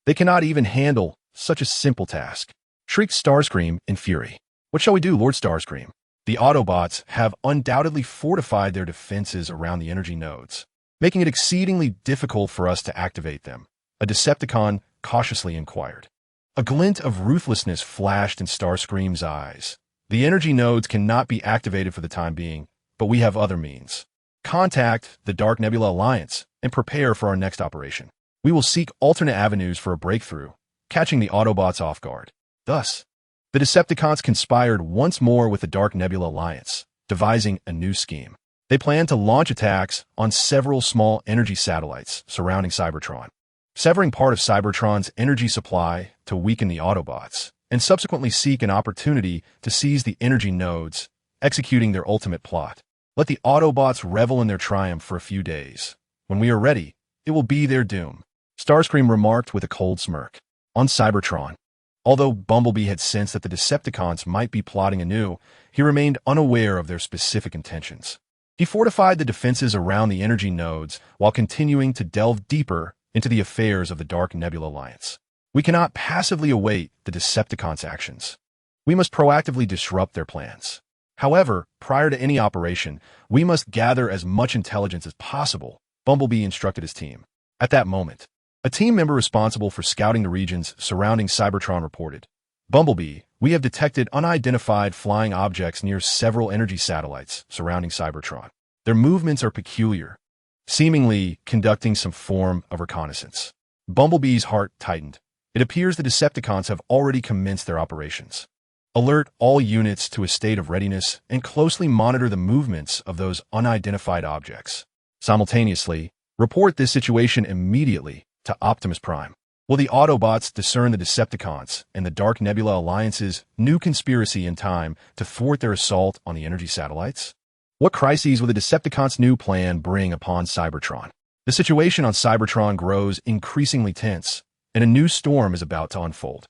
A: They cannot even handle such a simple task, shrieked Starscream in fury. What shall we do, Lord Starscream? The Autobots have undoubtedly fortified their defenses around the energy nodes, making it exceedingly difficult for us to activate them, a Decepticon cautiously inquired. A glint of ruthlessness flashed in Starscream's eyes. The energy nodes cannot be activated for the time being, but we have other means. Contact the Dark Nebula Alliance and prepare for our next operation. We will seek alternate avenues for a breakthrough, catching the Autobots off guard. Thus, the Decepticons conspired once more with the Dark Nebula Alliance, devising a new scheme. They planned to launch attacks on several small energy satellites surrounding Cybertron, severing part of Cybertron's energy supply to weaken the Autobots, and subsequently seek an opportunity to seize the energy nodes, executing their ultimate plot. Let the Autobots revel in their triumph for a few days. When we are ready, it will be their doom, Starscream remarked with a cold smirk. On Cybertron, although Bumblebee had sensed that the Decepticons might be plotting anew, he remained unaware of their specific intentions. He fortified the defenses around the energy nodes while continuing to delve deeper into the affairs of the Dark Nebula Alliance. We cannot passively await the Decepticons' actions. We must proactively disrupt their plans. However, prior to any operation, we must gather as much intelligence as possible, Bumblebee instructed his team. At that moment, a team member responsible for scouting the regions surrounding Cybertron reported, Bumblebee, we have detected unidentified flying objects near several energy satellites surrounding Cybertron. Their movements are peculiar, seemingly conducting some form of reconnaissance. Bumblebee's heart tightened. It appears the Decepticons have already commenced their operations. Alert all units to a state of readiness and closely monitor the movements of those unidentified objects. Simultaneously, report this situation immediately to Optimus Prime. Will the Autobots discern the Decepticons and the Dark Nebula Alliance's new conspiracy in time to thwart their assault on the energy satellites? What crises will the Decepticons' new plan bring upon Cybertron? The situation on Cybertron grows increasingly tense, and a new storm is about to unfold.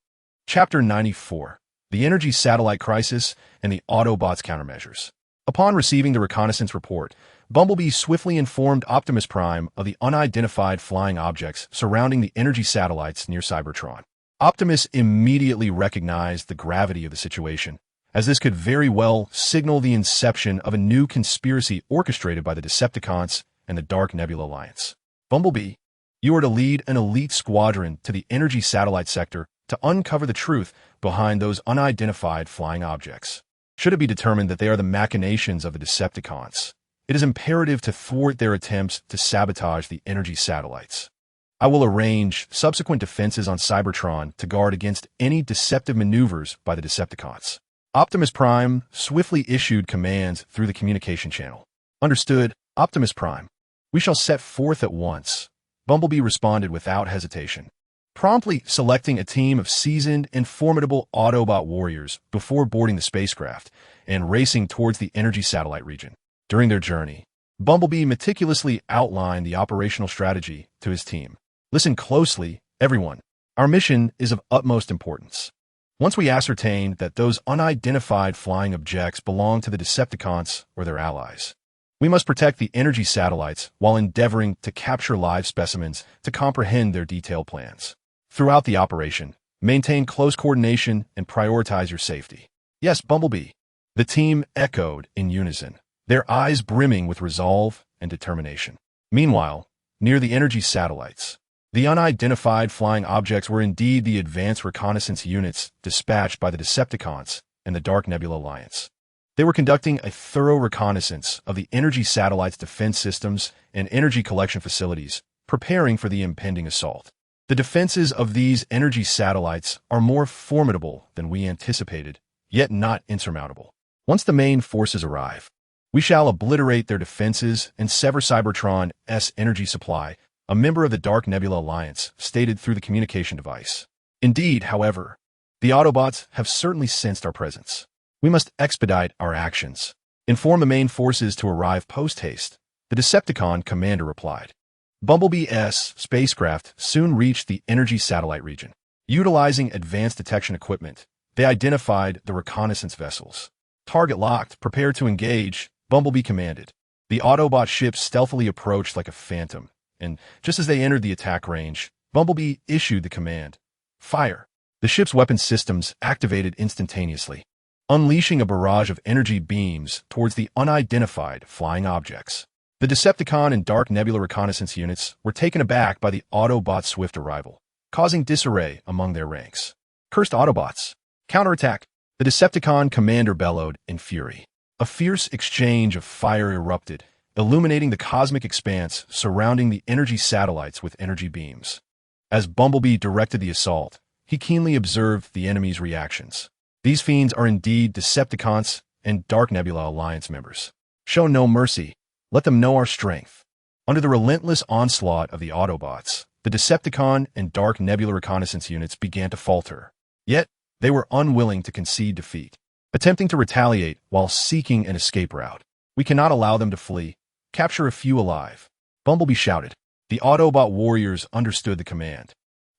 A: Chapter 94. The Energy Satellite Crisis and the Autobots' Countermeasures. Upon receiving the reconnaissance report, Bumblebee swiftly informed Optimus Prime of the unidentified flying objects surrounding the energy satellites near Cybertron. Optimus immediately recognized the gravity of the situation, as this could very well signal the inception of a new conspiracy orchestrated by the Decepticons and the Dark Nebula Alliance. Bumblebee, you are to lead an elite squadron to the energy satellite sector to uncover the truth behind those unidentified flying objects. Should it be determined that they are the machinations of the Decepticons, it is imperative to thwart their attempts to sabotage the energy satellites. I will arrange subsequent defenses on Cybertron to guard against any deceptive maneuvers by the Decepticons. Optimus Prime swiftly issued commands through the communication channel. Understood, Optimus Prime. We shall set forth at once. Bumblebee responded without hesitation. promptly selecting a team of seasoned and formidable Autobot warriors before boarding the spacecraft and racing towards the energy satellite region. During their journey, Bumblebee meticulously outlined the operational strategy to his team. Listen closely, everyone. Our mission is of utmost importance. Once we ascertain that those unidentified flying objects belong to the Decepticons or their allies, we must protect the energy satellites while endeavoring to capture live specimens to comprehend their detailed plans. Throughout the operation, maintain close coordination and prioritize your safety. Yes, Bumblebee. The team echoed in unison, their eyes brimming with resolve and determination. Meanwhile, near the energy satellites, the unidentified flying objects were indeed the advanced reconnaissance units dispatched by the Decepticons and the Dark Nebula Alliance. They were conducting a thorough reconnaissance of the energy satellites' defense systems and energy collection facilities, preparing for the impending assault. The defenses of these energy satellites are more formidable than we anticipated, yet not insurmountable. Once the main forces arrive, we shall obliterate their defenses and sever Cybertron's energy supply, a member of the Dark Nebula Alliance stated through the communication device. Indeed, however, the Autobots have certainly sensed our presence. We must expedite our actions. Inform the main forces to arrive post-haste, the Decepticon commander replied. Bumblebee's spacecraft soon reached the energy satellite region. Utilizing advanced detection equipment, they identified the reconnaissance vessels. Target locked, prepare to engage, Bumblebee commanded. The Autobot ship stealthily approached like a phantom, and just as they entered the attack range, Bumblebee issued the command. Fire! The ship's weapon systems activated instantaneously, unleashing a barrage of energy beams towards the unidentified flying objects. The Decepticon and Dark Nebula reconnaissance units were taken aback by the Autobots' swift arrival, causing disarray among their ranks. Cursed Autobots! Counterattack! The Decepticon commander bellowed in fury. A fierce exchange of fire erupted, illuminating the cosmic expanse surrounding the energy satellites with energy beams. As Bumblebee directed the assault, he keenly observed the enemy's reactions. These fiends are indeed Decepticons and Dark Nebula Alliance members. Show no mercy. Let them know our strength. Under the relentless onslaught of the Autobots, the Decepticon and Dark Nebula reconnaissance units began to falter. Yet, they were unwilling to concede defeat, attempting to retaliate while seeking an escape route. We cannot allow them to flee. Capture a few alive, Bumblebee shouted. The Autobot warriors understood the command,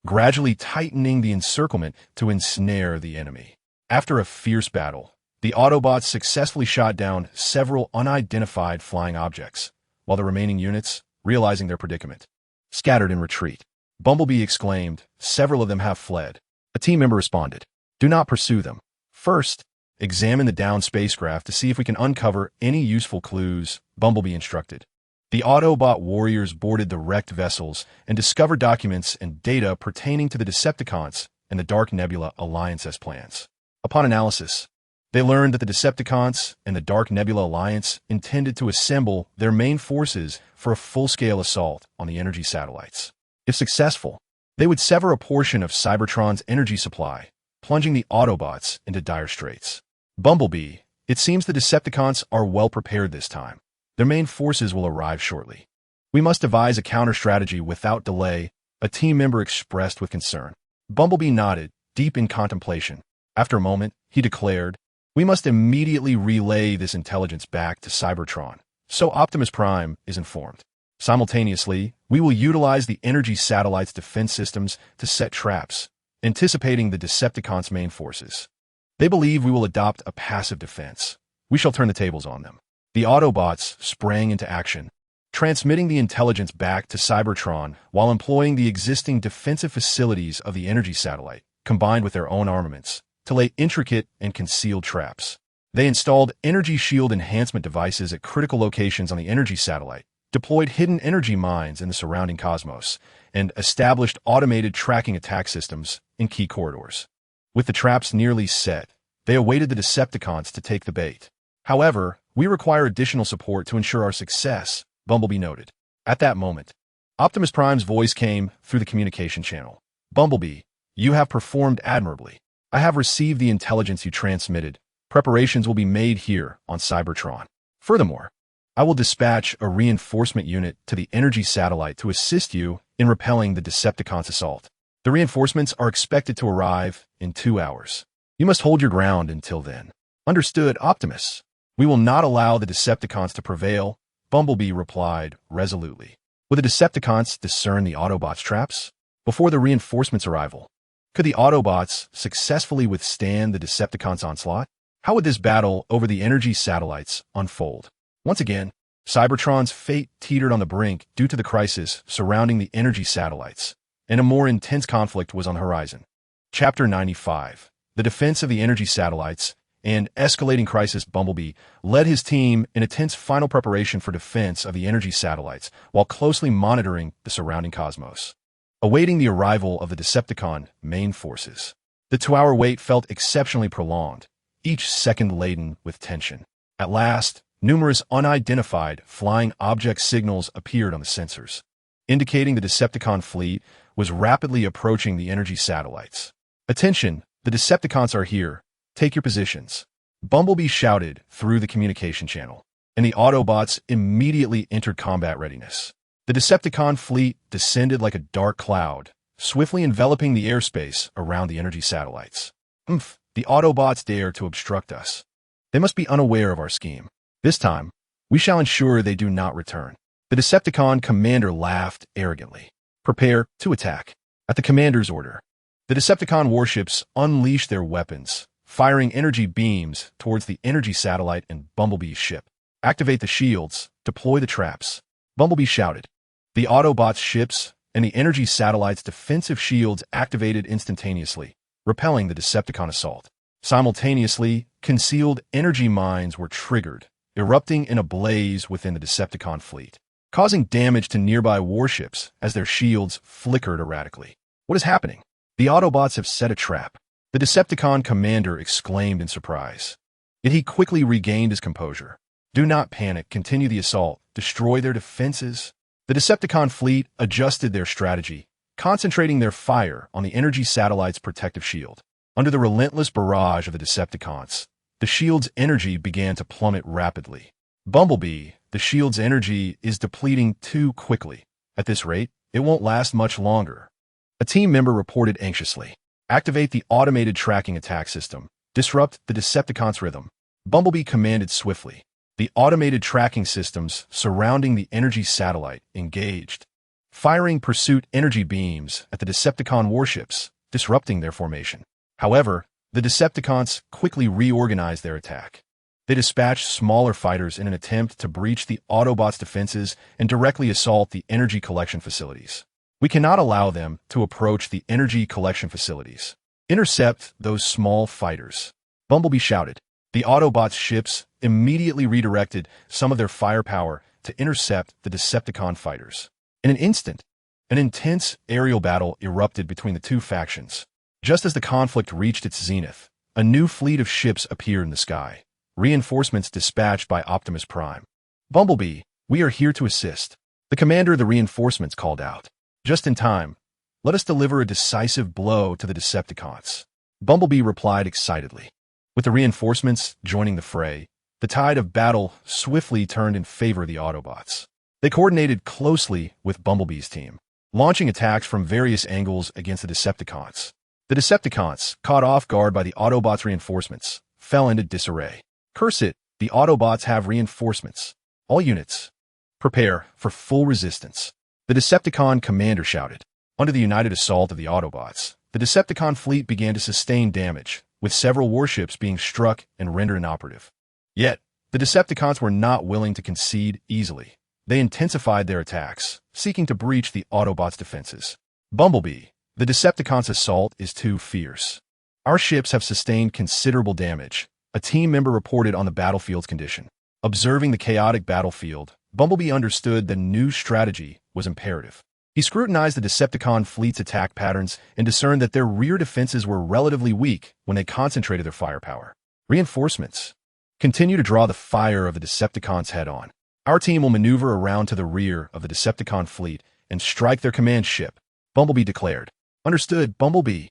A: gradually tightening the encirclement to ensnare the enemy. After a fierce battle, the Autobots successfully shot down several unidentified flying objects, while the remaining units, realizing their predicament, scattered in retreat. Bumblebee exclaimed, "Several of them have fled." A team member responded, "Do not pursue them. First, examine the downed spacecraft to see if we can uncover any useful clues," Bumblebee instructed. The Autobot warriors boarded the wrecked vessels and discovered documents and data pertaining to the Decepticons and the Dark Nebula Alliance's plans. Upon analysis, they learned that the Decepticons and the Dark Nebula Alliance intended to assemble their main forces for a full-scale assault on the energy satellites. If successful, they would sever a portion of Cybertron's energy supply, plunging the Autobots into dire straits. Bumblebee, it seems the Decepticons are well prepared this time. Their main forces will arrive shortly. We must devise a counter-strategy without delay, a team member expressed with concern. Bumblebee nodded, deep in contemplation. After a moment, he declared, "We must immediately relay this intelligence back to Cybertron, so Optimus Prime is informed. Simultaneously, we will utilize the energy satellite's defense systems to set traps, anticipating the Decepticons' main forces. They believe we will adopt a passive defense. We shall turn the tables on them." The Autobots sprang into action, transmitting the intelligence back to Cybertron while employing the existing defensive facilities of the energy satellite, combined with their own armaments, to lay intricate and concealed traps. They installed energy shield enhancement devices at critical locations on the energy satellite, deployed hidden energy mines in the surrounding cosmos, and established automated tracking attack systems in key corridors. With the traps nearly set, they awaited the Decepticons to take the bait. "However, we require additional support to ensure our success," Bumblebee noted. At that moment, Optimus Prime's voice came through the communication channel. "Bumblebee, you have performed admirably. I have received the intelligence you transmitted. Preparations will be made here on Cybertron. Furthermore, I will dispatch a reinforcement unit to the energy satellite to assist you in repelling the Decepticons' assault." The The reinforcements are expected to arrive in 2 hours. You must hold your ground until then. Understood, Optimus. We will not allow the Decepticons to prevail, Bumblebee replied resolutely. Will the Decepticons discern the Autobots' traps before the reinforcements' arrival? Could the Autobots successfully withstand the Decepticons' onslaught? How would this battle over the energy satellites unfold? Once again, Cybertron's fate teetered on the brink due to the crisis surrounding the energy satellites, and a more intense conflict was on the horizon. Chapter 95. The Defense of the Energy Satellites and Escalating Crisis. Bumblebee led his team in a tense final preparation for defense of the energy satellites while closely monitoring the surrounding cosmos, awaiting the arrival of the Decepticon main forces. The 2-hour wait felt exceptionally prolonged, each second laden with tension. At last, numerous unidentified flying object signals appeared on the sensors, indicating the Decepticon fleet was rapidly approaching the energy satellites. Attention, the Decepticons are here. Take your positions. Bumblebee shouted through the communication channel, and the Autobots immediately entered combat readiness. The Decepticon fleet descended like a dark cloud, swiftly enveloping the airspace around the energy satellites. The Autobots dare to obstruct us. They must be unaware of our scheme. This time, we shall ensure they do not return. The Decepticon commander laughed arrogantly. Prepare to attack. At the commander's order, the Decepticon warships unleashed their weapons, firing energy beams towards the energy satellite and Bumblebee's ship. Activate the shields, deploy the traps, Bumblebee shouted. The Autobots' ships and the energy satellite's defensive shields activated instantaneously, repelling the Decepticon assault. Simultaneously, concealed energy mines were triggered, erupting in a blaze within the Decepticon fleet, causing damage to nearby warships as their shields flickered erratically. What is happening? The Autobots have set a trap, the Decepticon commander exclaimed in surprise. Yet he quickly regained his composure. Do not panic, continue the assault, destroy their defenses. The Decepticon fleet adjusted their strategy, concentrating their fire on the energy satellite's protective shield. Under the relentless barrage of the Decepticons, the shield's energy began to plummet rapidly. Bumblebee, the shield's energy is depleting too quickly. At this rate, it won't last much longer. A team member reported anxiously. Activate the automated tracking attack system. Disrupt the Decepticons' rhythm. Bumblebee commanded swiftly. The automated tracking systems surrounding the energy satellite engaged, firing pursuit energy beams at the Decepticon warships, disrupting their formation. However, the Decepticons quickly reorganized their attack. They dispatched smaller fighters in an attempt to breach the Autobots' defenses and directly assault the energy collection facilities. We cannot allow them to approach the energy collection facilities. Intercept those small fighters, Bumblebee shouted. The Autobots' ships immediately redirected some of their firepower to intercept the Decepticon fighters. In an instant, an intense aerial battle erupted between the two factions. Just as the conflict reached its zenith, a new fleet of ships appeared in the sky, reinforcements dispatched by Optimus Prime. Bumblebee, we are here to assist. The commander of the reinforcements called out. Just in time, let us deliver a decisive blow to the Decepticons. Bumblebee replied excitedly. With the reinforcements joining the fray, the tide of battle swiftly turned in favor of the Autobots. They coordinated closely with Bumblebee's team, launching attacks from various angles against the Decepticons. The Decepticons, caught off guard by the Autobots' reinforcements, fell into disarray. Curse it, the Autobots have reinforcements. All units, prepare for full resistance. The Decepticon commander shouted. Under the united assault of the Autobots, the Decepticon fleet began to sustain damage, with several warships being struck and rendered inoperative. Yet, the Decepticons were not willing to concede easily. They intensified their attacks, seeking to breach the Autobots' defenses. Bumblebee, the Decepticons' assault is too fierce. Our ships have sustained considerable damage, a team member reported on the battlefield's condition. Observing the chaotic battlefield, Bumblebee understood the new strategy was imperative. He scrutinized the Decepticon fleet's attack patterns and discerned that their rear defenses were relatively weak when they concentrated their firepower. Reinforcements continue to draw the fire of the Decepticons head-on. Our team will maneuver around to the rear of the Decepticon fleet and strike their command ship, Bumblebee declared. Understood, Bumblebee.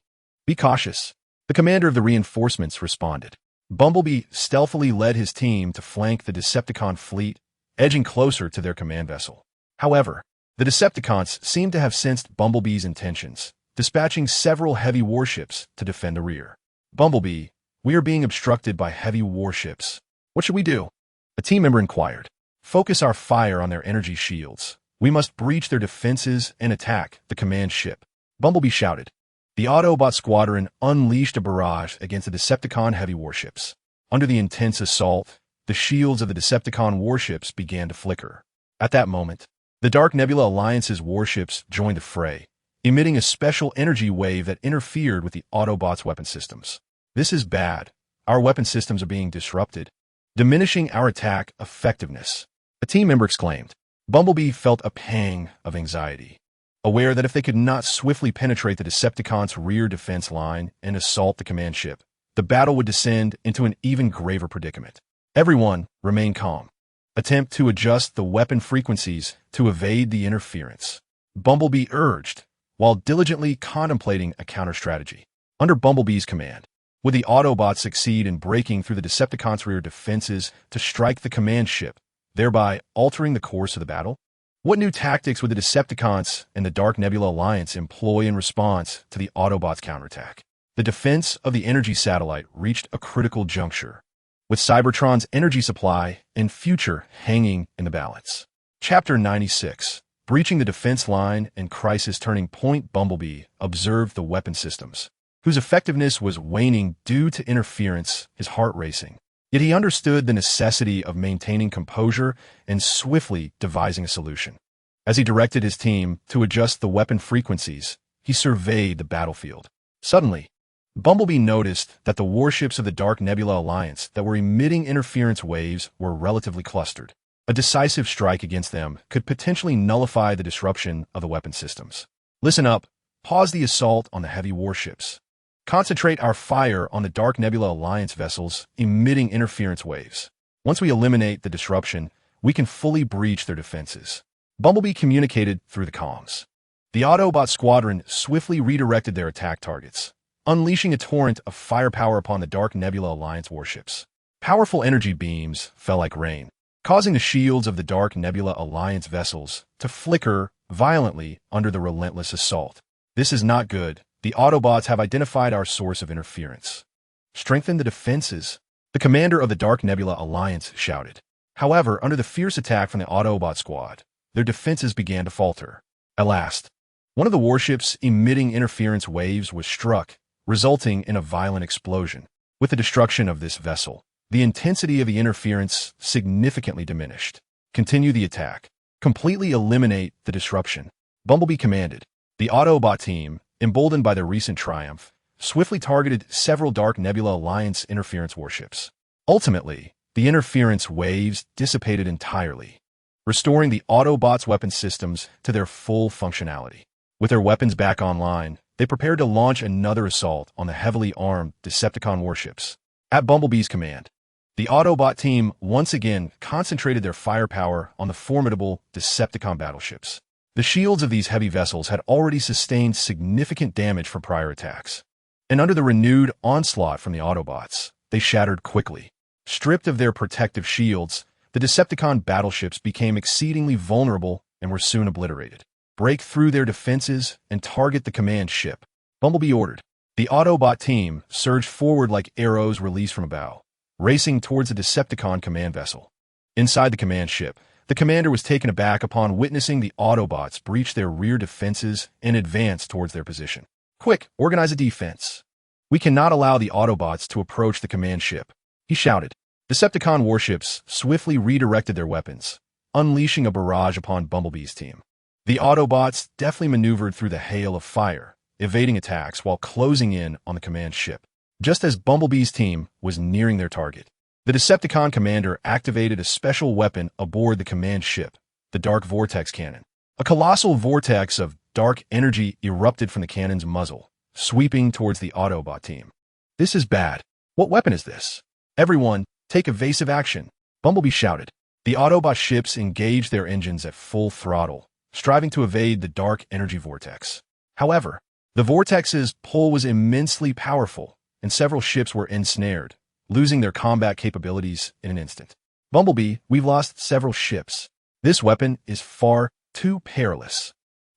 A: Be cautious. The commander of the reinforcements responded. Bumblebee stealthily led his team to flank the Decepticon fleet, edging closer to their command vessel. However, the Decepticons seemed to have sensed Bumblebee's intentions, dispatching several heavy warships to defend the rear. Bumblebee, we are being obstructed by heavy warships. What should we do? A team member inquired. Focus our fire on their energy shields. We must breach their defenses and attack the command ship. Bumblebee shouted. The Autobot squadron unleashed a barrage against the Decepticon heavy warships. Under the intense assault, the shields of the Decepticon warships began to flicker. At that moment, the Dark Nebula Alliance's warships joined the fray, emitting a special energy wave that interfered with the Autobots' weapon systems. This is bad. Our weapon systems are being disrupted, diminishing our attack effectiveness. A team member exclaimed. Bumblebee felt a pang of anxiety, aware that if they could not swiftly penetrate the Decepticons' rear defense line and assault the command ship, the battle would descend into an even graver predicament. Everyone remain calm. Attempt to adjust the weapon frequencies to evade the interference, Bumblebee urged, while diligently contemplating a counter-strategy. Under Bumblebee's command, would the Autobots succeed in breaking through the Decepticons' rear defenses to strike the command ship, thereby altering the course of the battle? What new tactics would the Decepticons and the Dark Nebula Alliance employ in response to the Autobots' counterattack? The defense of the energy satellite reached a critical juncture, with Cybertron's energy supply and future hanging in the balance. Chapter 96. Breaching the defense line and crisis turning point. Bumblebee observed the weapon systems, whose effectiveness was waning due to interference, his heart racing. Yet he understood the necessity of maintaining composure and swiftly devising a solution. As he directed his team to adjust the weapon frequencies, he surveyed the battlefield. Suddenly, Bumblebee noticed that the warships of the Dark Nebula Alliance that were emitting interference waves were relatively clustered. A decisive strike against them could potentially nullify the disruption of the weapon systems. Listen up. Pause the assault on the heavy warships. Concentrate our fire on the Dark Nebula Alliance vessels emitting interference waves. Once we eliminate the disruption, we can fully breach their defenses. Bumblebee communicated through the comms. The Autobot squadron swiftly redirected their attack targets, unleashing a torrent of firepower upon the Dark Nebula Alliance warships. Powerful energy beams fell like rain, causing the shields of the Dark Nebula Alliance vessels to flicker violently under the relentless assault. This is not good. The Autobots have identified our source of interference. Strengthen the defenses, the commander of the Dark Nebula Alliance shouted. However, under the fierce attack from the Autobot squad, their defenses began to falter. At last, one of the warships emitting interference waves was struck, resulting in a violent explosion. With the destruction of this vessel, the intensity of the interference significantly diminished. Continue the attack. Completely eliminate the disruption, Bumblebee commanded. The Autobot team, emboldened by their recent triumph, swiftly targeted several Dark Nebula Alliance interference warships. Ultimately, the interference waves dissipated entirely, restoring the Autobots' weapon systems to their full functionality. With their weapons back online, they prepared to launch another assault on the heavily armed Decepticon warships. At Bumblebee's command, the Autobot team once again concentrated their firepower on the formidable Decepticon battleships. The shields of these heavy vessels had already sustained significant damage from prior attacks, and under the renewed onslaught from the Autobots, they shattered quickly. Stripped of their protective shields, the Decepticon battleships became exceedingly vulnerable and were soon obliterated. Break through their defenses and target the command ship, Bumblebee ordered. The Autobot team surged forward like arrows released from a bow, racing towards the Decepticon command vessel. Inside the command ship, the commander was taken aback upon witnessing the Autobots breach their rear defenses and advance towards their position. Quick, organize a defense. We cannot allow the Autobots to approach the command ship, he shouted. Decepticon warships swiftly redirected their weapons, unleashing a barrage upon Bumblebee's team. The Autobots deftly maneuvered through the hail of fire, evading attacks while closing in on the command ship. Just as Bumblebee's team was nearing their target, the Decepticon commander activated a special weapon aboard the command ship, the Dark Vortex Cannon. A colossal vortex of dark energy erupted from the cannon's muzzle, sweeping towards the Autobot team. This is bad. What weapon is this? Everyone, take evasive action, Bumblebee shouted. The Autobot ships engaged their engines at full throttle, striving to evade the dark energy vortex. However, the vortex's pull was immensely powerful, and several ships were ensnared, losing their combat capabilities in an instant. Bumblebee, we've lost several ships. This weapon is far too perilous,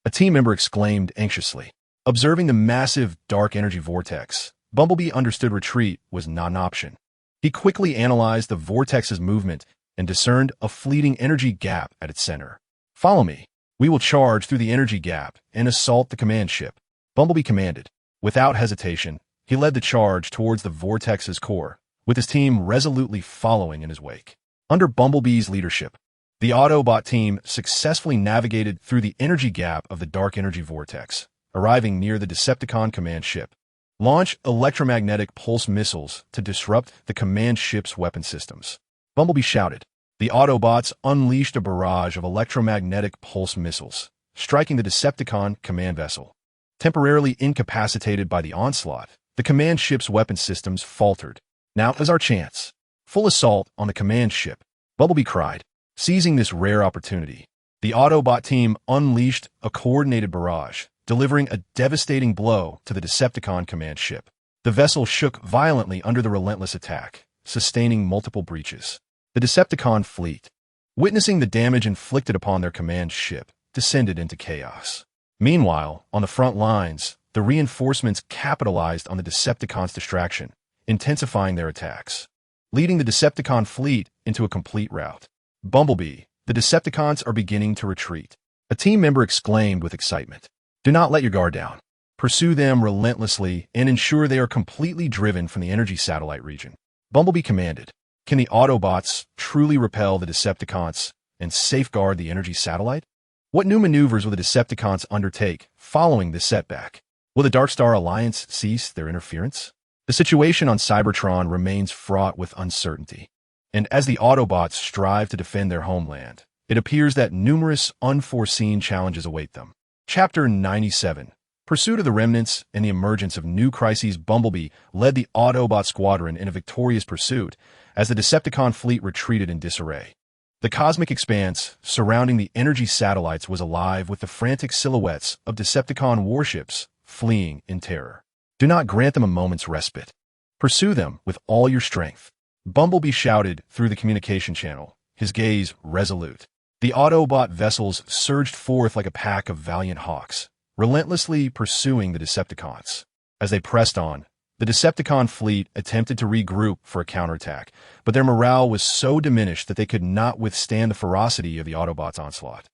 A: a team member exclaimed anxiously. Observing the massive dark energy vortex, Bumblebee understood retreat was not an option. He quickly analyzed the vortex's movement and discerned a fleeting energy gap at its center. "Follow me. We will charge through the energy gap and assault the command ship," Bumblebee commanded. Without hesitation, he led the charge towards the vortex's core, with his team resolutely following in his wake. Under Bumblebee's leadership, the Autobot team successfully navigated through the energy gap of the dark energy vortex, arriving near the Decepticon command ship. "Launch electromagnetic pulse missiles to disrupt the command ship's weapon systems," Bumblebee shouted. The Autobots unleashed a barrage of electromagnetic pulse missiles, striking the Decepticon command vessel. Temporarily incapacitated by the onslaught, the command ship's weapon systems faltered. "Now is our chance. Full assault on the command ship," Bumblebee cried. Seizing this rare opportunity, the Autobot team unleashed a coordinated barrage, delivering a devastating blow to the Decepticon command ship. The vessel shook violently under the relentless attack, sustaining multiple breaches. The Decepticon fleet, witnessing the damage inflicted upon their command ship, descended into chaos. Meanwhile, on the front lines, the reinforcements capitalized on the Decepticons' distraction, intensifying their attacks, leading the Decepticon fleet into a complete rout. "Bumblebee, the Decepticons are beginning to retreat," a team member exclaimed with excitement. "Do not let your guard down. Pursue them relentlessly and ensure they are completely driven from the energy satellite region," Bumblebee commanded. Can the Autobots truly repel the Decepticons and safeguard the energy satellite? What new maneuvers will the Decepticons undertake following this setback? Will the Dark Star Alliance cease their interference? The situation on Cybertron remains fraught with uncertainty, and as the Autobots strive to defend their homeland, it appears that numerous unforeseen challenges await them. Chapter 97. Pursuit of the Remnants and the Emergence of New Crises. Bumblebee led the Autobot squadron in a victorious pursuit as the Decepticon fleet retreated in disarray. The cosmic expanse surrounding the energy satellites was alive with the frantic silhouettes of Decepticon warships fleeing in terror. Do not grant them a moment's respite. Pursue them with all your strength, Bumblebee shouted through the communication channel, his gaze resolute. The Autobot vessels surged forth like a pack of valiant hawks, relentlessly pursuing the Decepticons. As they pressed on, the Decepticon fleet attempted to regroup for a counterattack, but their morale was so diminished that they could not withstand the ferocity of the Autobots' onslaught.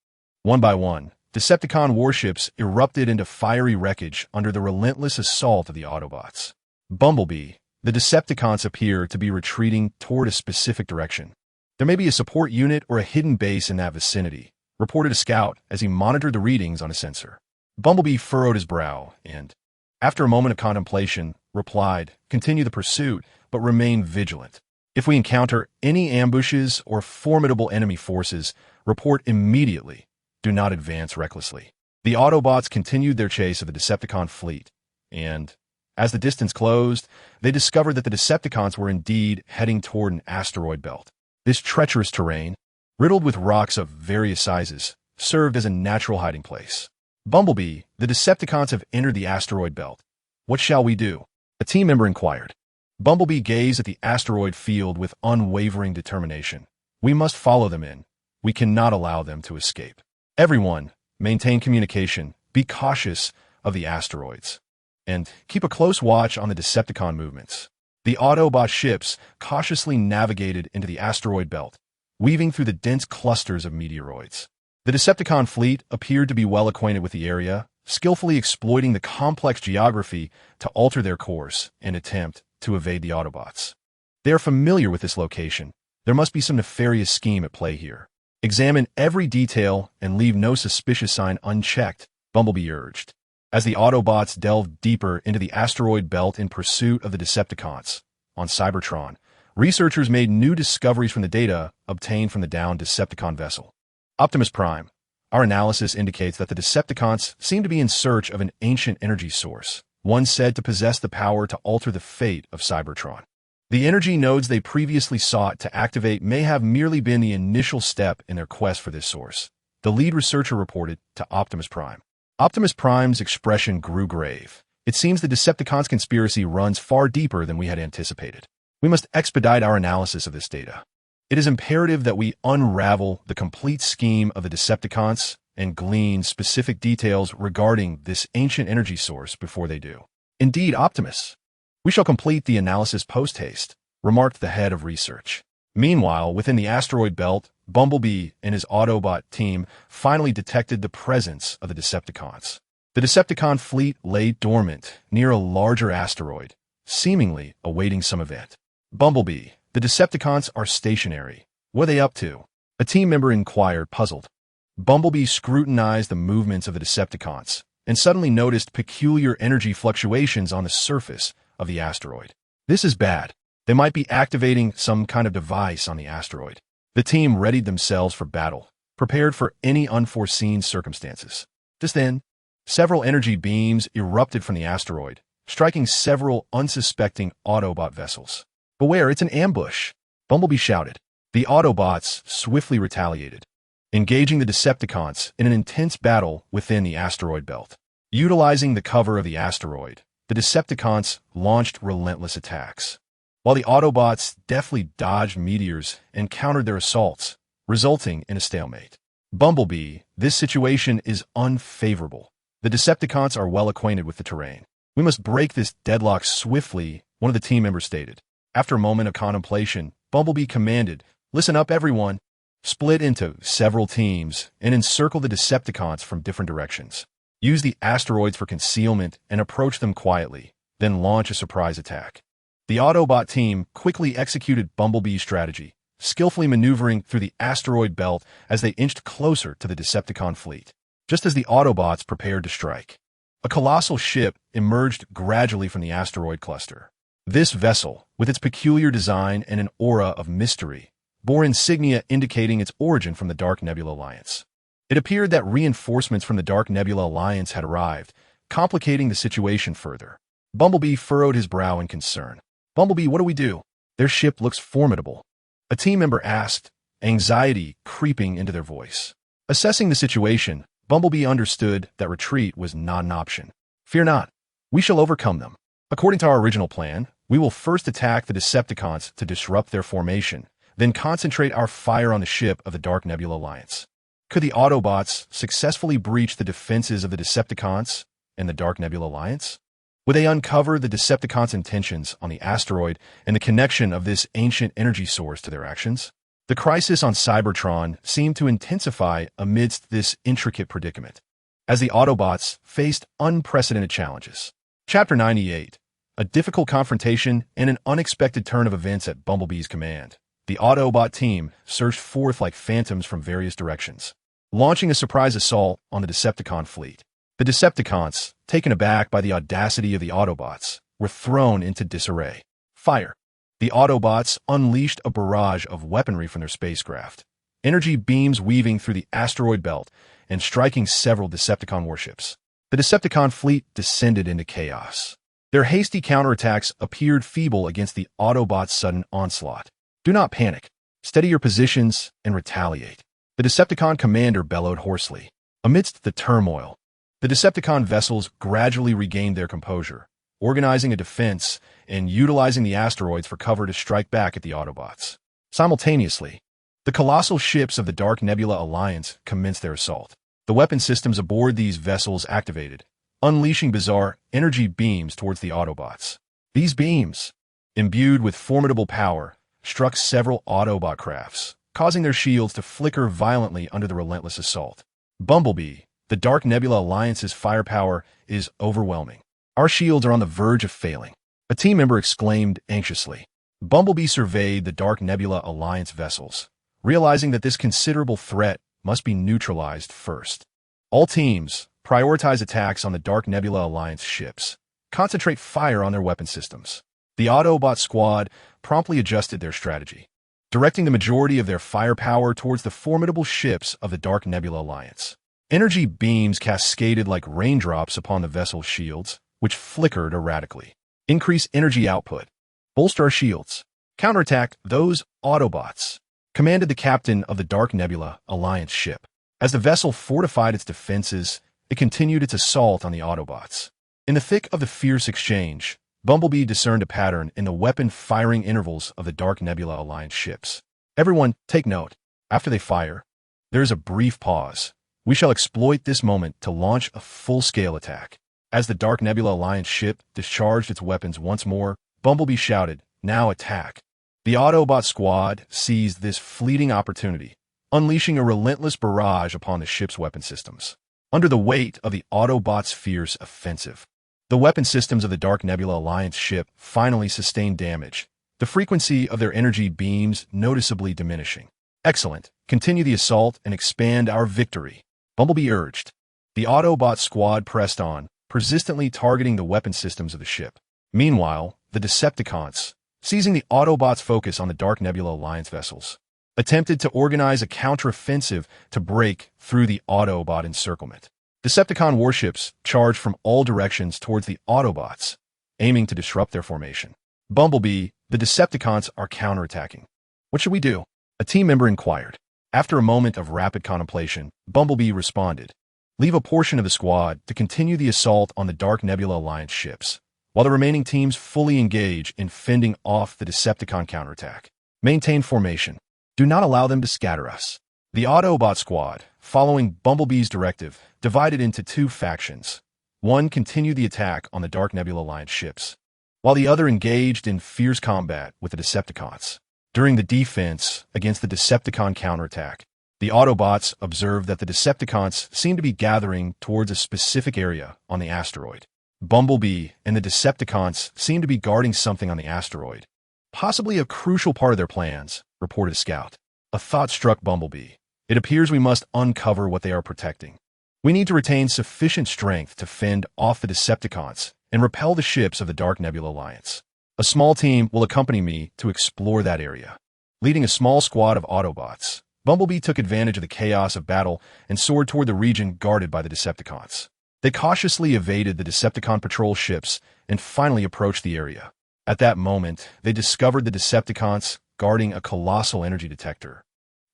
A: One by one, Decepticon warships erupted into fiery wreckage under the relentless assault of the Autobots. "Bumblebee, the Decepticons appear to be retreating toward a specific direction. There may be a support unit or a hidden base in that vicinity," reported a scout as he monitored the readings on a sensor. Bumblebee furrowed his brow and, after a moment of contemplation, replied, "Continue the pursuit, but remain vigilant. If we encounter any ambushes or formidable enemy forces, report immediately. Do not advance recklessly." The Autobots continued their chase of the Decepticon fleet, and, as the distance closed, they discovered that the Decepticons were indeed heading toward an asteroid belt. This treacherous terrain, riddled with rocks of various sizes, served as a natural hiding place. "Bumblebee, the Decepticons have entered the asteroid belt. What shall we do?" a team member inquired. Bumblebee gazed at the asteroid field with unwavering determination. "We must follow them in. We cannot allow them to escape. Everyone, maintain communication, be cautious of the asteroids, and keep a close watch on the Decepticon movements." The Autobot ships cautiously navigated into the asteroid belt, weaving through the dense clusters of meteoroids. The Decepticon fleet appeared to be well acquainted with the area, skillfully exploiting the complex geography to alter their course and attempt to evade the Autobots. They are familiar with this location. There must be some nefarious scheme at play here. "Examine every detail and leave no suspicious sign unchecked," Bumblebee urged. As the Autobots delved deeper into the asteroid belt in pursuit of the Decepticons, on Cybertron, researchers made new discoveries from the data obtained from the downed Decepticon vessel. "Optimus Prime, our analysis indicates that the Decepticons seem to be in search of an ancient energy source, one said to possess the power to alter the fate of Cybertron. The energy nodes they previously sought to activate may have merely been the initial step in their quest for this source," the lead researcher reported to Optimus Prime. Optimus Prime's expression grew grave. "It seems the Decepticons' conspiracy runs far deeper than we had anticipated. We must expedite our analysis of this data. It is imperative that we unravel the complete scheme of the Decepticons and glean specific details regarding this ancient energy source before they do. Indeed, Optimus. We shall complete the analysis post-haste, remarked the head of research. Meanwhile, within the asteroid belt, Bumblebee and his Autobot team finally detected the presence of the Decepticons. The Decepticon fleet lay dormant near a larger asteroid, seemingly awaiting some event. Bumblebee, the Decepticons are stationary. What are they up to? A team member inquired, puzzled. Bumblebee scrutinized the movements of the Decepticons and suddenly noticed peculiar energy fluctuations on the surface of the asteroid. This is bad. They might be activating some kind of device on the asteroid. The team readied themselves for battle, prepared for any unforeseen circumstances. Just then, several energy beams erupted from the asteroid, striking several unsuspecting Autobot vessels. "Beware, it's an ambush!" Bumblebee shouted. The Autobots swiftly retaliated, engaging the Decepticons in an intense battle within the asteroid belt. Utilizing the cover of the asteroid, the Decepticons launched relentless attacks, while the Autobots deftly dodged meteors and countered their assaults, resulting in a stalemate. Bumblebee, this situation is unfavorable. The Decepticons are well acquainted with the terrain. "We must break this deadlock swiftly," one of the team members stated. After a moment of contemplation, Bumblebee commanded, "Listen up, everyone. Split into several teams and encircle the Decepticons from different directions. Use the asteroids for concealment and approach them quietly, then launch a surprise attack." The Autobot team quickly executed Bumblebee's strategy, skillfully maneuvering through the asteroid belt as they inched closer to the Decepticon fleet. Just as the Autobots prepared to strike, a colossal ship emerged gradually from the asteroid cluster. This vessel, with its peculiar design and an aura of mystery, bore insignia indicating its origin from the Dark Nebula Alliance. It appeared that reinforcements from the Dark Nebula Alliance had arrived, complicating the situation further. Bumblebee furrowed his brow in concern. "Bumblebee, what do we do? Their ship looks formidable," a team member asked, anxiety creeping into their voice. Assessing the situation, Bumblebee understood that retreat was not an option. "Fear not. We shall overcome them. According to our original plan, we will first attack the Decepticons to disrupt their formation, then concentrate our fire on the ship of the Dark Nebula Alliance." Could the Autobots successfully breach the defenses of the Decepticons and the Dark Nebula Alliance? Would they uncover the Decepticons' intentions on the asteroid and the connection of this ancient energy source to their actions? The crisis on Cybertron seemed to intensify amidst this intricate predicament, as the Autobots faced unprecedented challenges. Chapter 98. A difficult confrontation and an unexpected turn of events at Bumblebee's command. The Autobot team surged forth like phantoms from various directions, launching a surprise assault on the Decepticon fleet. The Decepticons, taken aback by the audacity of the Autobots, were thrown into disarray. Fire! The Autobots unleashed a barrage of weaponry from their spacecraft, energy beams weaving through the asteroid belt and striking several Decepticon warships. The Decepticon fleet descended into chaos. Their hasty counterattacks appeared feeble against the Autobots' sudden onslaught. "Do not panic. Steady your positions and retaliate," the Decepticon commander bellowed hoarsely. Amidst the turmoil, the Decepticon vessels gradually regained their composure, organizing a defense and utilizing the asteroids for cover to strike back at the Autobots. Simultaneously, the colossal ships of the Dark Nebula Alliance commenced their assault. The weapon systems aboard these vessels activated, unleashing bizarre energy beams towards the Autobots. These beams, imbued with formidable power, struck several Autobot crafts, causing their shields to flicker violently under the relentless assault. "Bumblebee, the Dark Nebula Alliance's firepower is overwhelming. Our shields are on the verge of failing," a team member exclaimed anxiously. Bumblebee surveyed the Dark Nebula Alliance vessels, realizing that this considerable threat must be neutralized first. All teams, prioritize attacks on the Dark Nebula Alliance ships. Concentrate fire on their weapon systems. The Autobot squad promptly adjusted their strategy, directing the majority of their firepower towards the formidable ships of the Dark Nebula Alliance. Energy beams cascaded like raindrops upon the vessel's shields, which flickered erratically. "Increase energy output. Bolster our shields. Counterattack those Autobots," commanded the captain of the Dark Nebula Alliance ship. As the vessel fortified its defenses, it continued its assault on the Autobots. In the thick of the fierce exchange, Bumblebee discerned a pattern in the weapon-firing intervals of the Dark Nebula Alliance ships. "Everyone, take note. After they fire, there is a brief pause, We shall exploit this moment to launch a full-scale attack. As the Dark Nebula Alliance ship discharged its weapons once more, Bumblebee shouted, "Now attack!" The Autobot squad seized this fleeting opportunity, unleashing a relentless barrage upon the ship's weapon systems. Under the weight of the Autobots' fierce offensive, the weapon systems of the Dark Nebula Alliance ship finally sustained damage, the frequency of their energy beams noticeably diminishing. "Excellent. Continue the assault and expand our victory," Bumblebee urged. The Autobot squad pressed on, persistently targeting the weapon systems of the ship. Meanwhile, the Decepticons, seizing the Autobots' focus on the Dark Nebula Alliance vessels, attempted to organize a counteroffensive to break through the Autobot encirclement. Decepticon warships charged from all directions towards the Autobots, aiming to disrupt their formation. "Bumblebee, the Decepticons are counterattacking. What should we do?" a team member inquired. After a moment of rapid contemplation, Bumblebee responded, "Leave a portion of the squad to continue the assault on the Dark Nebula Alliance ships, while the remaining teams fully engage in fending off the Decepticon counterattack. Maintain formation. Do not allow them to scatter us." The Autobot squad, following Bumblebee's directive, divided into two factions. One continued the attack on the Dark Nebula Alliance ships, while the other engaged in fierce combat with the Decepticons. During the defense against the Decepticon counterattack, the Autobots observed that the Decepticons seemed to be gathering towards a specific area on the asteroid. Bumblebee and the Decepticons seemed to be guarding something on the asteroid, possibly a crucial part of their plans, reported a scout. A thought struck Bumblebee. It appears we must uncover what they are protecting. We need to retain sufficient strength to fend off the Decepticons and repel the ships of the Dark Nebula Alliance. A small team will accompany me to explore that area. Leading a small squad of Autobots, Bumblebee took advantage of the chaos of battle and soared toward the region guarded by the Decepticons. They cautiously evaded the Decepticon patrol ships and finally approached the area. At that moment, they discovered the Decepticons guarding a colossal energy detector,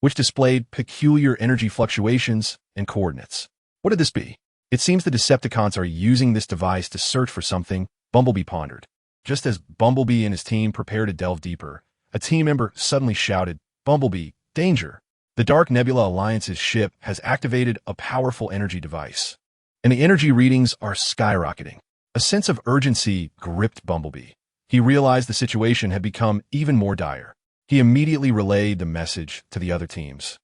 A: which displayed peculiar energy fluctuations and coordinates. What could this be? It seems the Decepticons are using this device to search for something, Bumblebee pondered. Just as Bumblebee and his team prepared to delve deeper, a team member suddenly shouted, "Bumblebee, danger! The Dark Nebula Alliance's ship has activated a powerful energy device, and the energy readings are skyrocketing." A sense of urgency gripped Bumblebee. He realized the situation had become even more dire. He immediately relayed the message to the other teams,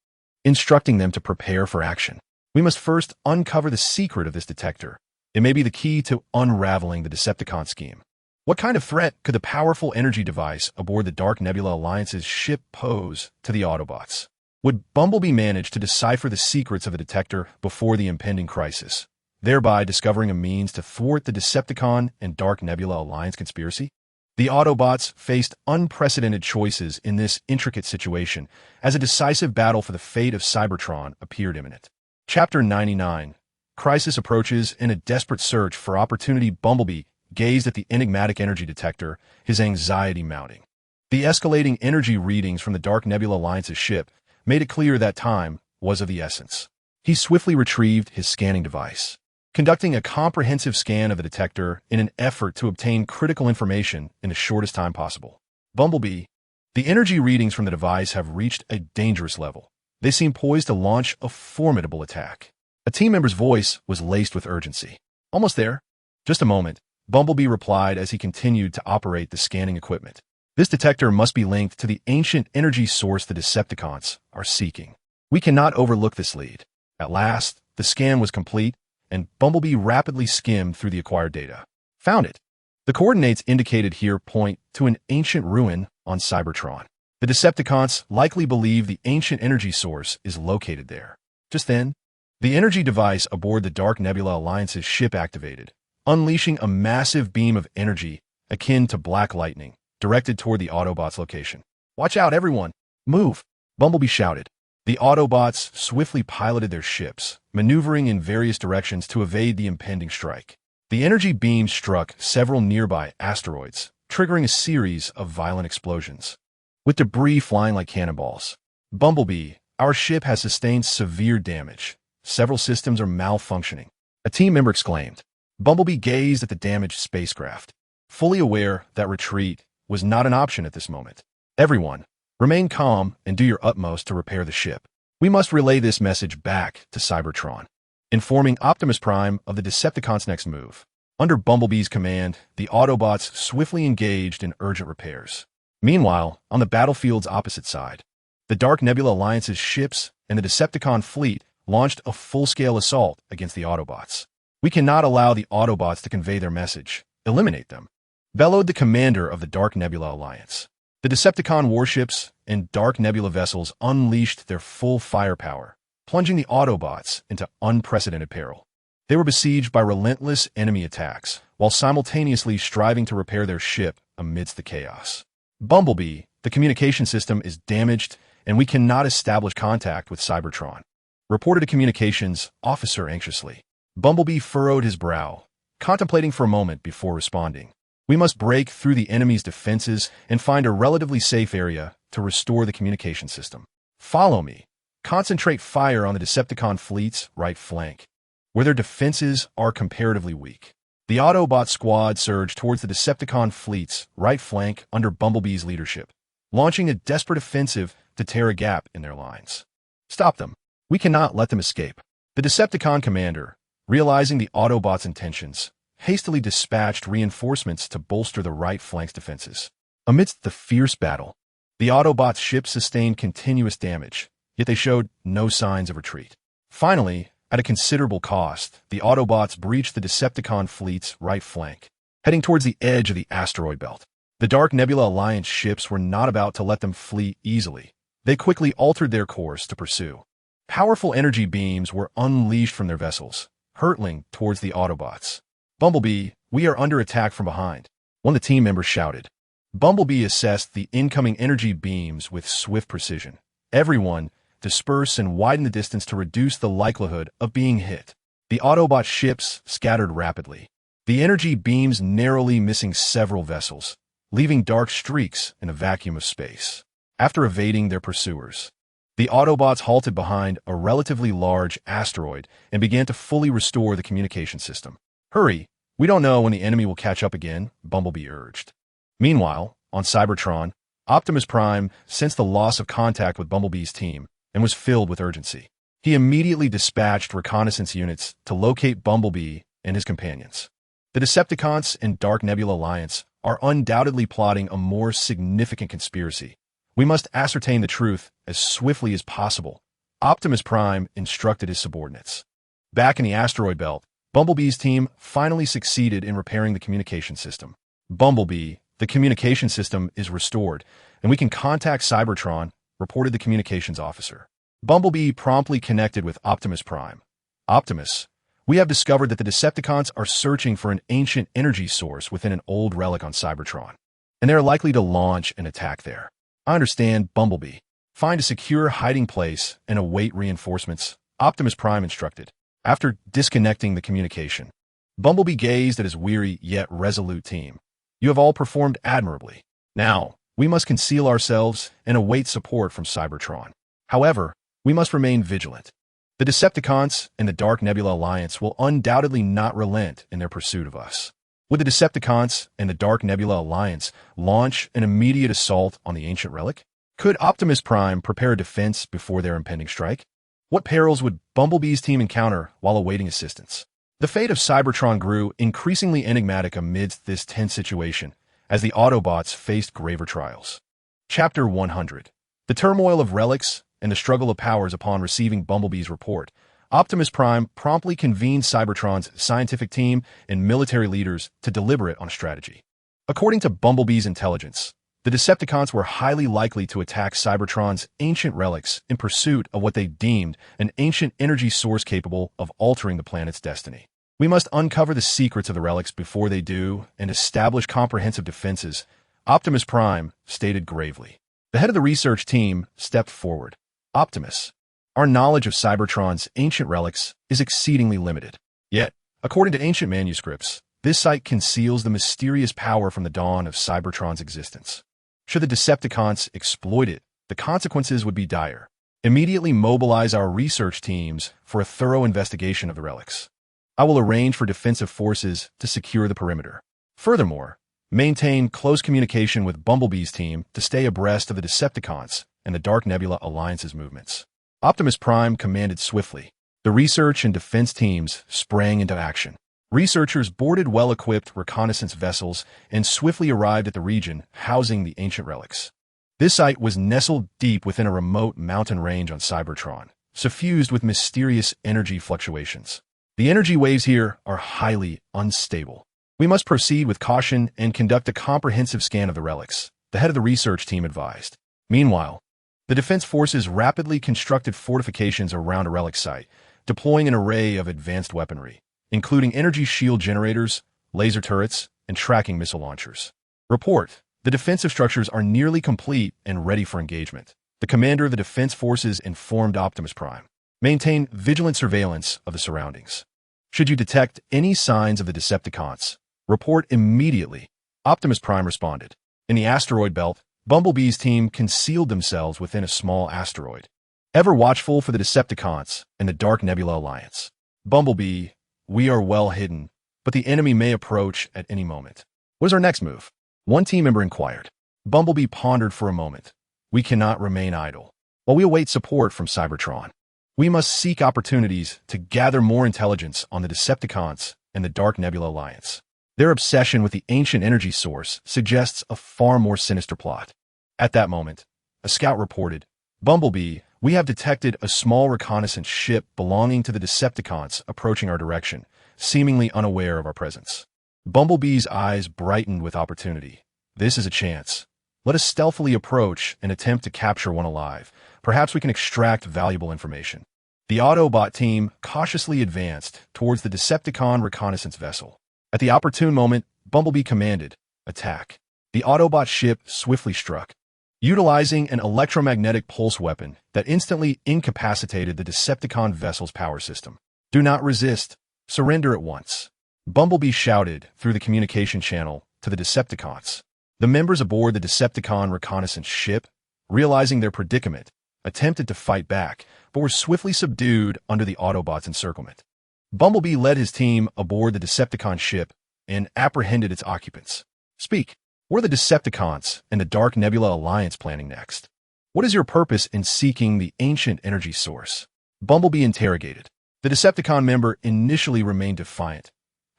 A: instructing them to prepare for action. "We must first uncover the secret of this detector. It may be the key to unraveling the Decepticon scheme." What kind of threat could the powerful energy device aboard the Dark Nebula Alliance's ship pose to the Autobots? Would Bumblebee manage to decipher the secrets of the detector before the impending crisis, thereby discovering a means to thwart the Decepticon and Dark Nebula Alliance conspiracy? The Autobots faced unprecedented choices in this intricate situation, as a decisive battle for the fate of Cybertron appeared imminent. Chapter 99. Crisis approaches. In a desperate search for opportunity, Bumblebee gazed at the enigmatic energy detector, his anxiety mounting. The escalating energy readings from the Dark Nebula Alliance's ship made it clear that time was of the essence. He swiftly retrieved his scanning device, conducting a comprehensive scan of the detector in an effort to obtain critical information in the shortest time possible. "Bumblebee, the energy readings from the device have reached a dangerous level. They seem poised to launch a formidable attack." A team member's voice was laced with urgency. "Almost there. Just a moment," Bumblebee replied as he continued to operate the scanning equipment. "This detector must be linked to the ancient energy source the Decepticons are seeking. We cannot overlook this lead." At last, the scan was complete, and Bumblebee rapidly skimmed through the acquired data. "Found it. The coordinates indicated here point to an ancient ruin on Cybertron. The Decepticons likely believe the ancient energy source is located there." Just then, the energy device aboard the Dark Nebula Alliance's ship activated, unleashing a massive beam of energy akin to black lightning, directed toward the Autobots' location. "Watch out, everyone! Move!" Bumblebee shouted. The Autobots swiftly piloted their ships, maneuvering in various directions to evade the impending strike. The energy beam struck several nearby asteroids, triggering a series of violent explosions, with debris flying like cannonballs. "Bumblebee, our ship has sustained severe damage. Several systems are malfunctioning," a team member exclaimed. Bumblebee gazed at the damaged spacecraft, fully aware that retreat was not an option at this moment. "Everyone, remain calm and do your utmost to repair the ship." We must relay this message back to Cybertron, informing Optimus Prime of the Decepticons' next move. Under Bumblebee's command, the Autobots swiftly engaged in urgent repairs. Meanwhile, on the battlefield's opposite side, the Dark Nebula Alliance's ships and the Decepticon fleet launched a full-scale assault against the Autobots. We cannot allow the Autobots to convey their message. Eliminate them, bellowed the commander of the Dark Nebula Alliance. The Decepticon warships and Dark Nebula vessels unleashed their full firepower, plunging the Autobots into unprecedented peril. They were besieged by relentless enemy attacks, while simultaneously striving to repair their ship amidst the chaos. Bumblebee, the communication system is damaged, and we cannot establish contact with Cybertron, reported a communications officer anxiously. Bumblebee furrowed his brow, contemplating for a moment before responding. We must break through the enemy's defenses and find a relatively safe area to restore the communication system. Follow me. Concentrate fire on the Decepticon fleet's right flank, where their defenses are comparatively weak. The Autobot squad surged towards the Decepticon fleet's right flank under Bumblebee's leadership, launching a desperate offensive to tear a gap in their lines. Stop them. We cannot let them escape. The Decepticon commander, realizing the Autobots' intentions, hastily dispatched reinforcements to bolster the right flank's defenses. Amidst the fierce battle, the Autobots' ships sustained continuous damage, yet they showed no signs of retreat. Finally, at a considerable cost, the Autobots breached the Decepticon fleet's right flank, heading towards the edge of the asteroid belt. The Dark Nebula Alliance ships were not about to let them flee easily. They quickly altered their course to pursue. Powerful energy beams were unleashed from their vessels, hurtling towards the Autobots. Bumblebee, we are under attack from behind, one of the team members shouted. Bumblebee assessed the incoming energy beams with swift precision. Everyone, disperse and widen the distance to reduce the likelihood of being hit. The Autobot ships scattered rapidly, the energy beams narrowly missing several vessels, leaving dark streaks in a vacuum of space. After evading their pursuers, the Autobots halted behind a relatively large asteroid and began to fully restore the communication system. Hurry, we don't know when the enemy will catch up again, Bumblebee urged. Meanwhile, on Cybertron, Optimus Prime sensed the loss of contact with Bumblebee's team and was filled with urgency. He immediately dispatched reconnaissance units to locate Bumblebee and his companions. The Decepticons and Dark Nebula Alliance are undoubtedly plotting a more significant conspiracy. We must ascertain the truth as swiftly as possible, Optimus Prime instructed his subordinates. Back in the asteroid belt, Bumblebee's team finally succeeded in repairing the communication system. Bumblebee, the communication system is restored, and we can contact Cybertron, reported the communications officer. Bumblebee promptly connected with Optimus Prime. Optimus, we have discovered that the Decepticons are searching for an ancient energy source within an old relic on Cybertron, and they are likely to launch an attack there. I understand, Bumblebee. Find a secure hiding place and await reinforcements, Optimus Prime instructed. After disconnecting the communication, Bumblebee gazed at his weary yet resolute team. You have all performed admirably. Now, we must conceal ourselves and await support from Cybertron. However, we must remain vigilant. The Decepticons and the Dark Nebula Alliance will undoubtedly not relent in their pursuit of us. Would the Decepticons and the Dark Nebula Alliance launch an immediate assault on the ancient relic? Could Optimus Prime prepare a defense before their impending strike? What perils would Bumblebee's team encounter while awaiting assistance? The fate of Cybertron grew increasingly enigmatic amidst this tense situation as the Autobots faced graver trials. Chapter 100. The turmoil of relics and the struggle of powers. Upon receiving Bumblebee's report, Optimus Prime promptly convened Cybertron's scientific team and military leaders to deliberate on a strategy. According to Bumblebee's intelligence, the Decepticons were highly likely to attack Cybertron's ancient relics in pursuit of what they deemed an ancient energy source capable of altering the planet's destiny. We must uncover the secrets of the relics before they do and establish comprehensive defenses, Optimus Prime stated gravely. The head of the research team stepped forward. Optimus, our knowledge of Cybertron's ancient relics is exceedingly limited. Yet, according to ancient manuscripts, this site conceals the mysterious power from the dawn of Cybertron's existence. Should the Decepticons exploit it, the consequences would be dire. Immediately mobilize our research teams for a thorough investigation of the relics. I will arrange for defensive forces to secure the perimeter. Furthermore, maintain close communication with Bumblebee's team to stay abreast of the Decepticons and the Dark Nebula Alliance's movements. Optimus Prime commanded swiftly. The research and defense teams sprang into action. Researchers boarded well-equipped reconnaissance vessels and swiftly arrived at the region housing the ancient relics. This site was nestled deep within a remote mountain range on Cybertron, suffused with mysterious energy fluctuations. The energy waves here are highly unstable. We must proceed with caution and conduct a comprehensive scan of the relics, the head of the research team advised. Meanwhile, the defense forces rapidly constructed fortifications around a relic site, deploying an array of advanced weaponry, including energy shield generators, laser turrets, and tracking missile launchers. Report: the defensive structures are nearly complete and ready for engagement. The commander of the defense forces informed Optimus Prime. Maintain vigilant surveillance of the surroundings. Should you detect any signs of the Decepticons, report immediately. Optimus Prime responded. In the asteroid belt, Bumblebee's team concealed themselves within a small asteroid, ever watchful for the Decepticons and the Dark Nebula Alliance. Bumblebee, we are well hidden, but the enemy may approach at any moment. What is our next move? One team member inquired. Bumblebee pondered for a moment. We cannot remain idle. While we await support from Cybertron, we must seek opportunities to gather more intelligence on the Decepticons and the Dark Nebula Alliance. Their obsession with the ancient energy source suggests a far more sinister plot. At that moment, a scout reported, Bumblebee, we have detected a small reconnaissance ship belonging to the Decepticons approaching our direction, seemingly unaware of our presence. Bumblebee's eyes brightened with opportunity. This is a chance. Let us stealthily approach and attempt to capture one alive. Perhaps we can extract valuable information. The Autobot team cautiously advanced towards the Decepticon reconnaissance vessel. At the opportune moment, Bumblebee commanded, attack. The Autobot ship swiftly struck, utilizing an electromagnetic pulse weapon that instantly incapacitated the Decepticon vessel's power system. Do not resist. Surrender at once. Bumblebee shouted through the communication channel to the Decepticons. The members aboard the Decepticon reconnaissance ship, realizing their predicament, attempted to fight back, but were swiftly subdued under the Autobots' encirclement. Bumblebee led his team aboard the Decepticon ship and apprehended its occupants. Speak. What are the Decepticons and the Dark Nebula Alliance planning next? What is your purpose in seeking the ancient energy source? Bumblebee interrogated. The Decepticon member initially remained defiant.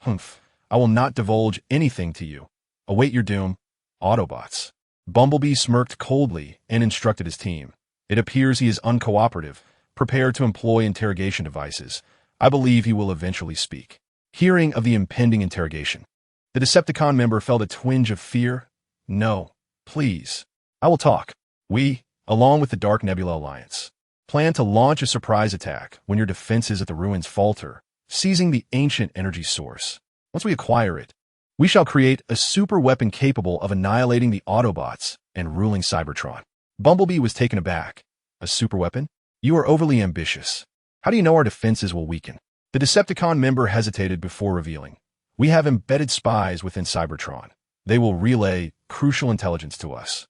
A: Humph, I will not divulge anything to you. Await your doom, Autobots. Bumblebee smirked coldly and instructed his team. It appears he is uncooperative, prepared to employ interrogation devices. I believe he will eventually speak. Hearing of the impending interrogation, the Decepticon member felt a twinge of fear. No, please. I will talk. We, along with the Dark Nebula Alliance, plan to launch a surprise attack when your defenses at the ruins falter, seizing the ancient energy source. Once we acquire it, we shall create a super weapon capable of annihilating the Autobots and ruling Cybertron. Bumblebee was taken aback. A super weapon? You are overly ambitious. How do you know our defenses will weaken? The Decepticon member hesitated before revealing. We have embedded spies within Cybertron. They will relay crucial intelligence to us.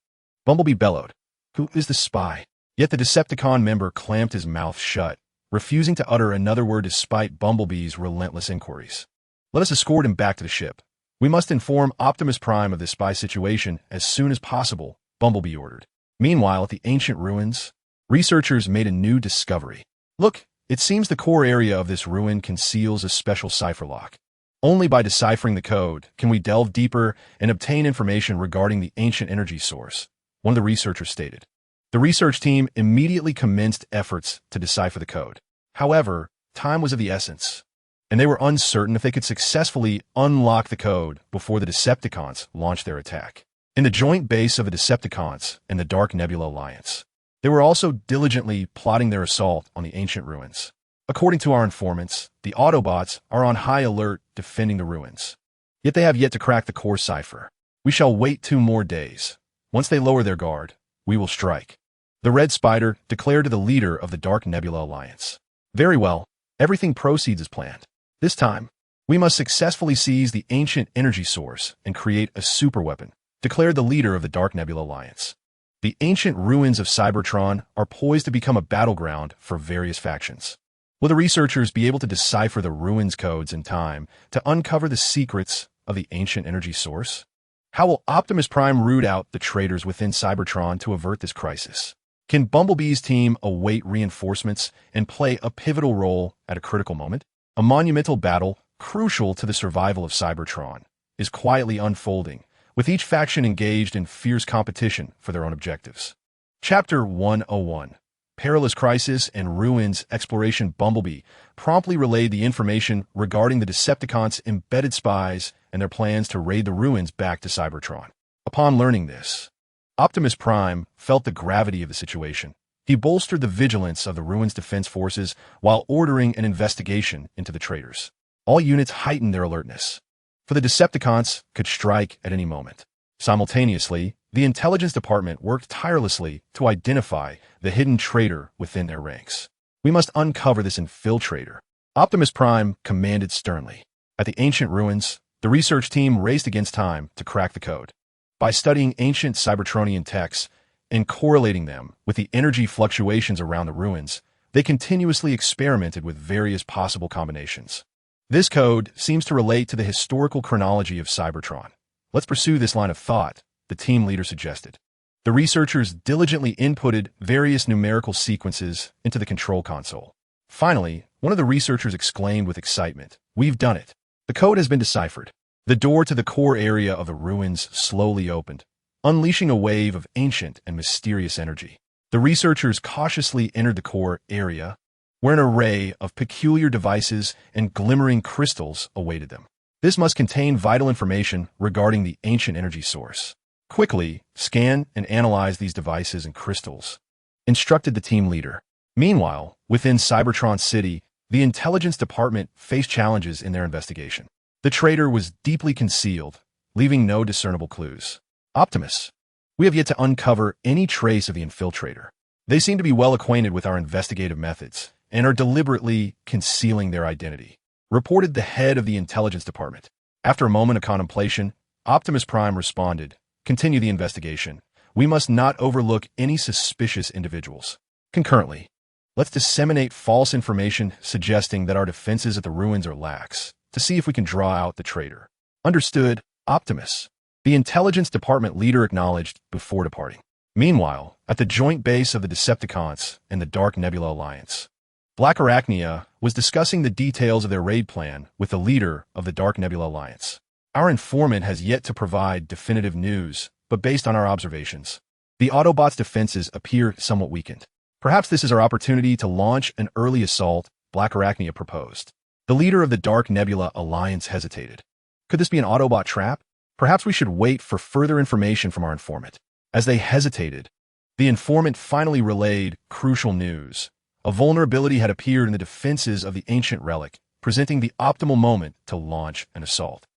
A: Bumblebee bellowed. Who is the spy? Yet the Decepticon member clamped his mouth shut, refusing to utter another word despite Bumblebee's relentless inquiries. Let us escort him back to the ship. We must inform Optimus Prime of this spy situation as soon as possible, Bumblebee ordered. Meanwhile, at the ancient ruins, researchers made a new discovery. Look, it seems the core area of this ruin conceals a special cipher lock. Only by deciphering the code can we delve deeper and obtain information regarding the ancient energy source, one of the researchers stated. The research team immediately commenced efforts to decipher the code. However, time was of the essence, and they were uncertain if they could successfully unlock the code before the Decepticons launched their attack. In the joint base of the Decepticons and the Dark Nebula Alliance, they were also diligently plotting their assault on the ancient ruins. According to our informants, the Autobots are on high alert defending the ruins. Yet they have yet to crack the core cipher. We shall wait 2 more days. Once they lower their guard, we will strike. The Red Spider declared to the leader of the Dark Nebula Alliance. Very well, everything proceeds as planned. This time, we must successfully seize the ancient energy source and create a superweapon, declared the leader of the Dark Nebula Alliance. The ancient ruins of Cybertron are poised to become a battleground for various factions. Will the researchers be able to decipher the ruins codes in time to uncover the secrets of the ancient energy source? How will Optimus Prime root out the traitors within Cybertron to avert this crisis? Can Bumblebee's team await reinforcements and play a pivotal role at a critical moment? A monumental battle, crucial to the survival of Cybertron, is quietly unfolding, with each faction engaged in fierce competition for their own objectives. Chapter 101: Perilous Crisis and Ruins Exploration. Bumblebee promptly relayed the information regarding the Decepticons' embedded spies and their plans to raid the ruins back to Cybertron. Upon learning this, Optimus Prime felt the gravity of the situation. He bolstered the vigilance of the ruins' defense forces while ordering an investigation into the traitors. All units heightened their alertness, for the Decepticons could strike at any moment. Simultaneously, the intelligence department worked tirelessly to identify the hidden traitor within their ranks. We must uncover this infiltrator, Optimus Prime commanded sternly. At the ancient ruins, the research team raced against time to crack the code. By studying ancient Cybertronian texts and correlating them with the energy fluctuations around the ruins, they continuously experimented with various possible combinations. This code seems to relate to the historical chronology of Cybertron. Let's pursue this line of thought, the team leader suggested. The researchers diligently inputted various numerical sequences into the control console. Finally, one of the researchers exclaimed with excitement, "We've done it. The code has been deciphered." The door to the core area of the ruins slowly opened, unleashing a wave of ancient and mysterious energy. The researchers cautiously entered the core area, where an array of peculiar devices and glimmering crystals awaited them. This must contain vital information regarding the ancient energy source. Quickly scan and analyze these devices and crystals, instructed the team leader. Meanwhile, within Cybertron City, the intelligence department faced challenges in their investigation. The traitor was deeply concealed, leaving no discernible clues. Optimus, we have yet to uncover any trace of the infiltrator. They seem to be well acquainted with our investigative methods and are deliberately concealing their identity, reported the head of the intelligence department. After a moment of contemplation, Optimus Prime responded, "Continue the investigation. We must not overlook any suspicious individuals. Concurrently, let's disseminate false information suggesting that our defenses at the ruins are lax, to see if we can draw out the traitor." Understood, Optimus. The intelligence department leader acknowledged before departing. Meanwhile, at the joint base of the Decepticons and the Dark Nebula Alliance, Black Arachnia was discussing the details of their raid plan with the leader of the Dark Nebula Alliance. "Our informant has yet to provide definitive news, but based on our observations, the Autobots' defenses appear somewhat weakened. Perhaps this is our opportunity to launch an early assault," Black Arachnia proposed. The leader of the Dark Nebula Alliance hesitated. Could this be an Autobot trap? Perhaps we should wait for further information from our informant. As they hesitated, the informant finally relayed crucial news. A vulnerability had appeared in the defenses of the ancient relic, presenting the optimal moment to launch an assault.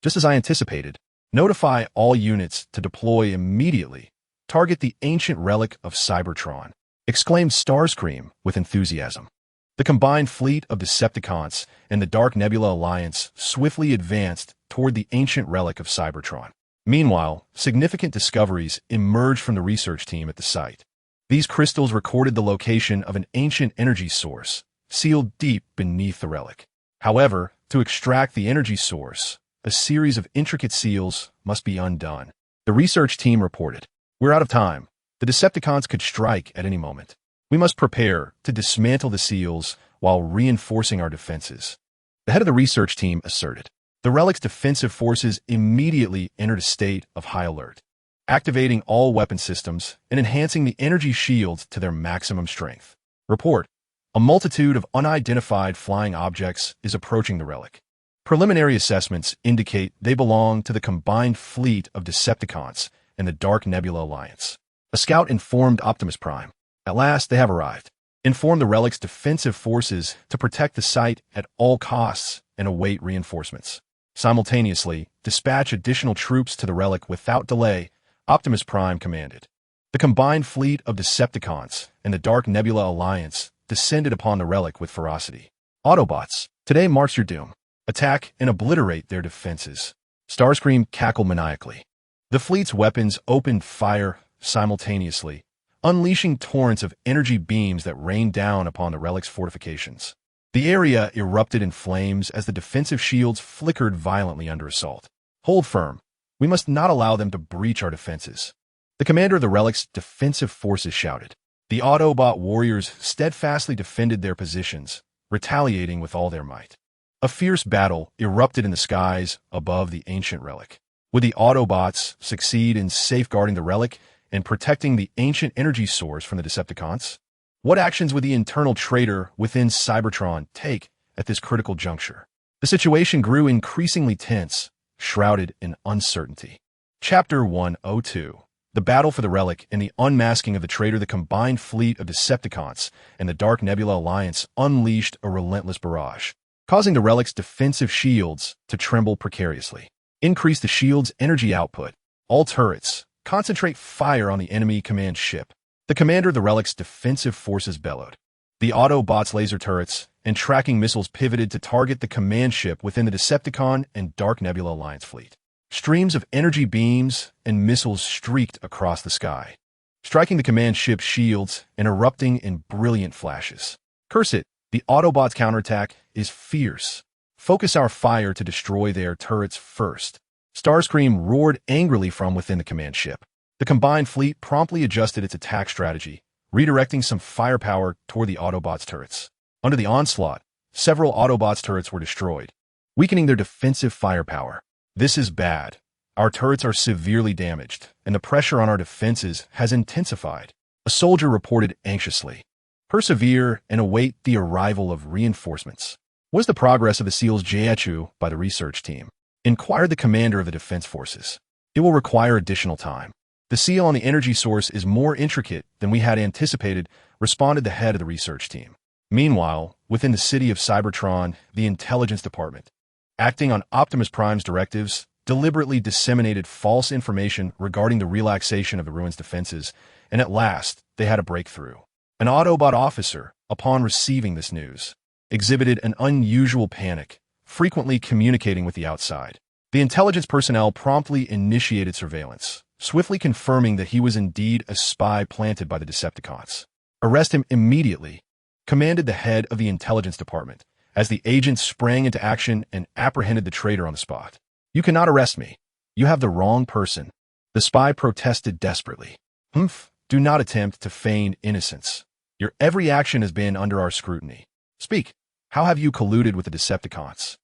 A: Just as I anticipated. Notify all units to deploy immediately. Target the ancient relic of Cybertron," exclaimed Starscream with enthusiasm. The combined fleet of Decepticons and the Dark Nebula Alliance swiftly advanced toward the ancient relic of Cybertron. Meanwhile, significant discoveries emerged from the research team at the site. These crystals recorded the location of an ancient energy source, sealed deep beneath the relic. However, to extract the energy source, a series of intricate seals must be undone. The research team reported, "We're out of time. The Decepticons could strike at any moment. We must prepare to dismantle the seals while reinforcing our defenses." The head of the research team asserted. The relic's defensive forces immediately entered a state of high alert, activating all weapon systems and enhancing the energy shields to their maximum strength. Report: a multitude of unidentified flying objects is approaching the relic. Preliminary assessments indicate they belong to the combined fleet of Decepticons and the Dark Nebula Alliance. A scout informed Optimus Prime. "At last, they have arrived. Inform the relic's defensive forces to protect the site at all costs and await reinforcements. Simultaneously, dispatch additional troops to the relic without delay," Optimus Prime commanded. The combined fleet of Decepticons and the Dark Nebula Alliance descended upon the relic with ferocity. "Autobots, today marks your doom. Attack and obliterate their defenses." Starscream cackled maniacally. The fleet's weapons opened fire simultaneously, unleashing torrents of energy beams that rained down upon the relic's fortifications. The area erupted in flames as the defensive shields flickered violently under assault. "Hold firm. We must not allow them to breach our defenses." The commander of the relic's defensive forces shouted. The Autobot warriors steadfastly defended their positions, retaliating with all their might. A fierce battle erupted in the skies above the ancient relic. Would the Autobots succeed in safeguarding the relic and protecting the ancient energy source from the Decepticons? What actions would the internal traitor within Cybertron take at this critical juncture? The situation grew increasingly tense, shrouded in uncertainty. Chapter 102. The battle for the relic and the unmasking of the traitor. The combined fleet of Decepticons and the Dark Nebula Alliance unleashed a relentless barrage, causing the relic's defensive shields to tremble precariously. Increase the shield's energy output. All turrets, concentrate fire on the enemy command ship. The commander of the relic's defensive forces bellowed. The Autobots' laser turrets and tracking missiles pivoted to target the command ship within the Decepticon and Dark Nebula Alliance fleet. Streams of energy beams and missiles streaked across the sky, striking the command ship's shields and erupting in brilliant flashes. Curse it, the Autobots' counterattack is fierce. Focus our fire to destroy their turrets first. Starscream roared angrily from within the command ship. The combined fleet promptly adjusted its attack strategy, redirecting some firepower toward the Autobots' turrets. Under the onslaught, several Autobots' turrets were destroyed, weakening their defensive firepower. This is bad. Our turrets are severely damaged, and the pressure on our defenses has intensified. A soldier reported anxiously. Persevere and await the arrival of reinforcements. Was the progress of the SEAL's JHU by the research team? Inquired the commander of the defense forces. It will require additional time. The seal on the energy source is more intricate than we had anticipated, responded the head of the research team. Meanwhile, within the city of Cybertron, the intelligence department, acting on Optimus Prime's directives, deliberately disseminated false information regarding the relaxation of the ruins' defenses, and at last, they had a breakthrough. An Autobot officer, upon receiving this news, exhibited an unusual panic, frequently communicating with the outside. The intelligence personnel promptly initiated surveillance, swiftly confirming that he was indeed a spy planted by the Decepticons. Arrest him immediately, commanded the head of the intelligence department, as the agents sprang into action and apprehended the traitor on the spot. You cannot arrest me. You have the wrong person. The spy protested desperately. Do not attempt to feign innocence. Your every action has been under our scrutiny. Speak. How have you colluded with the Decepticons?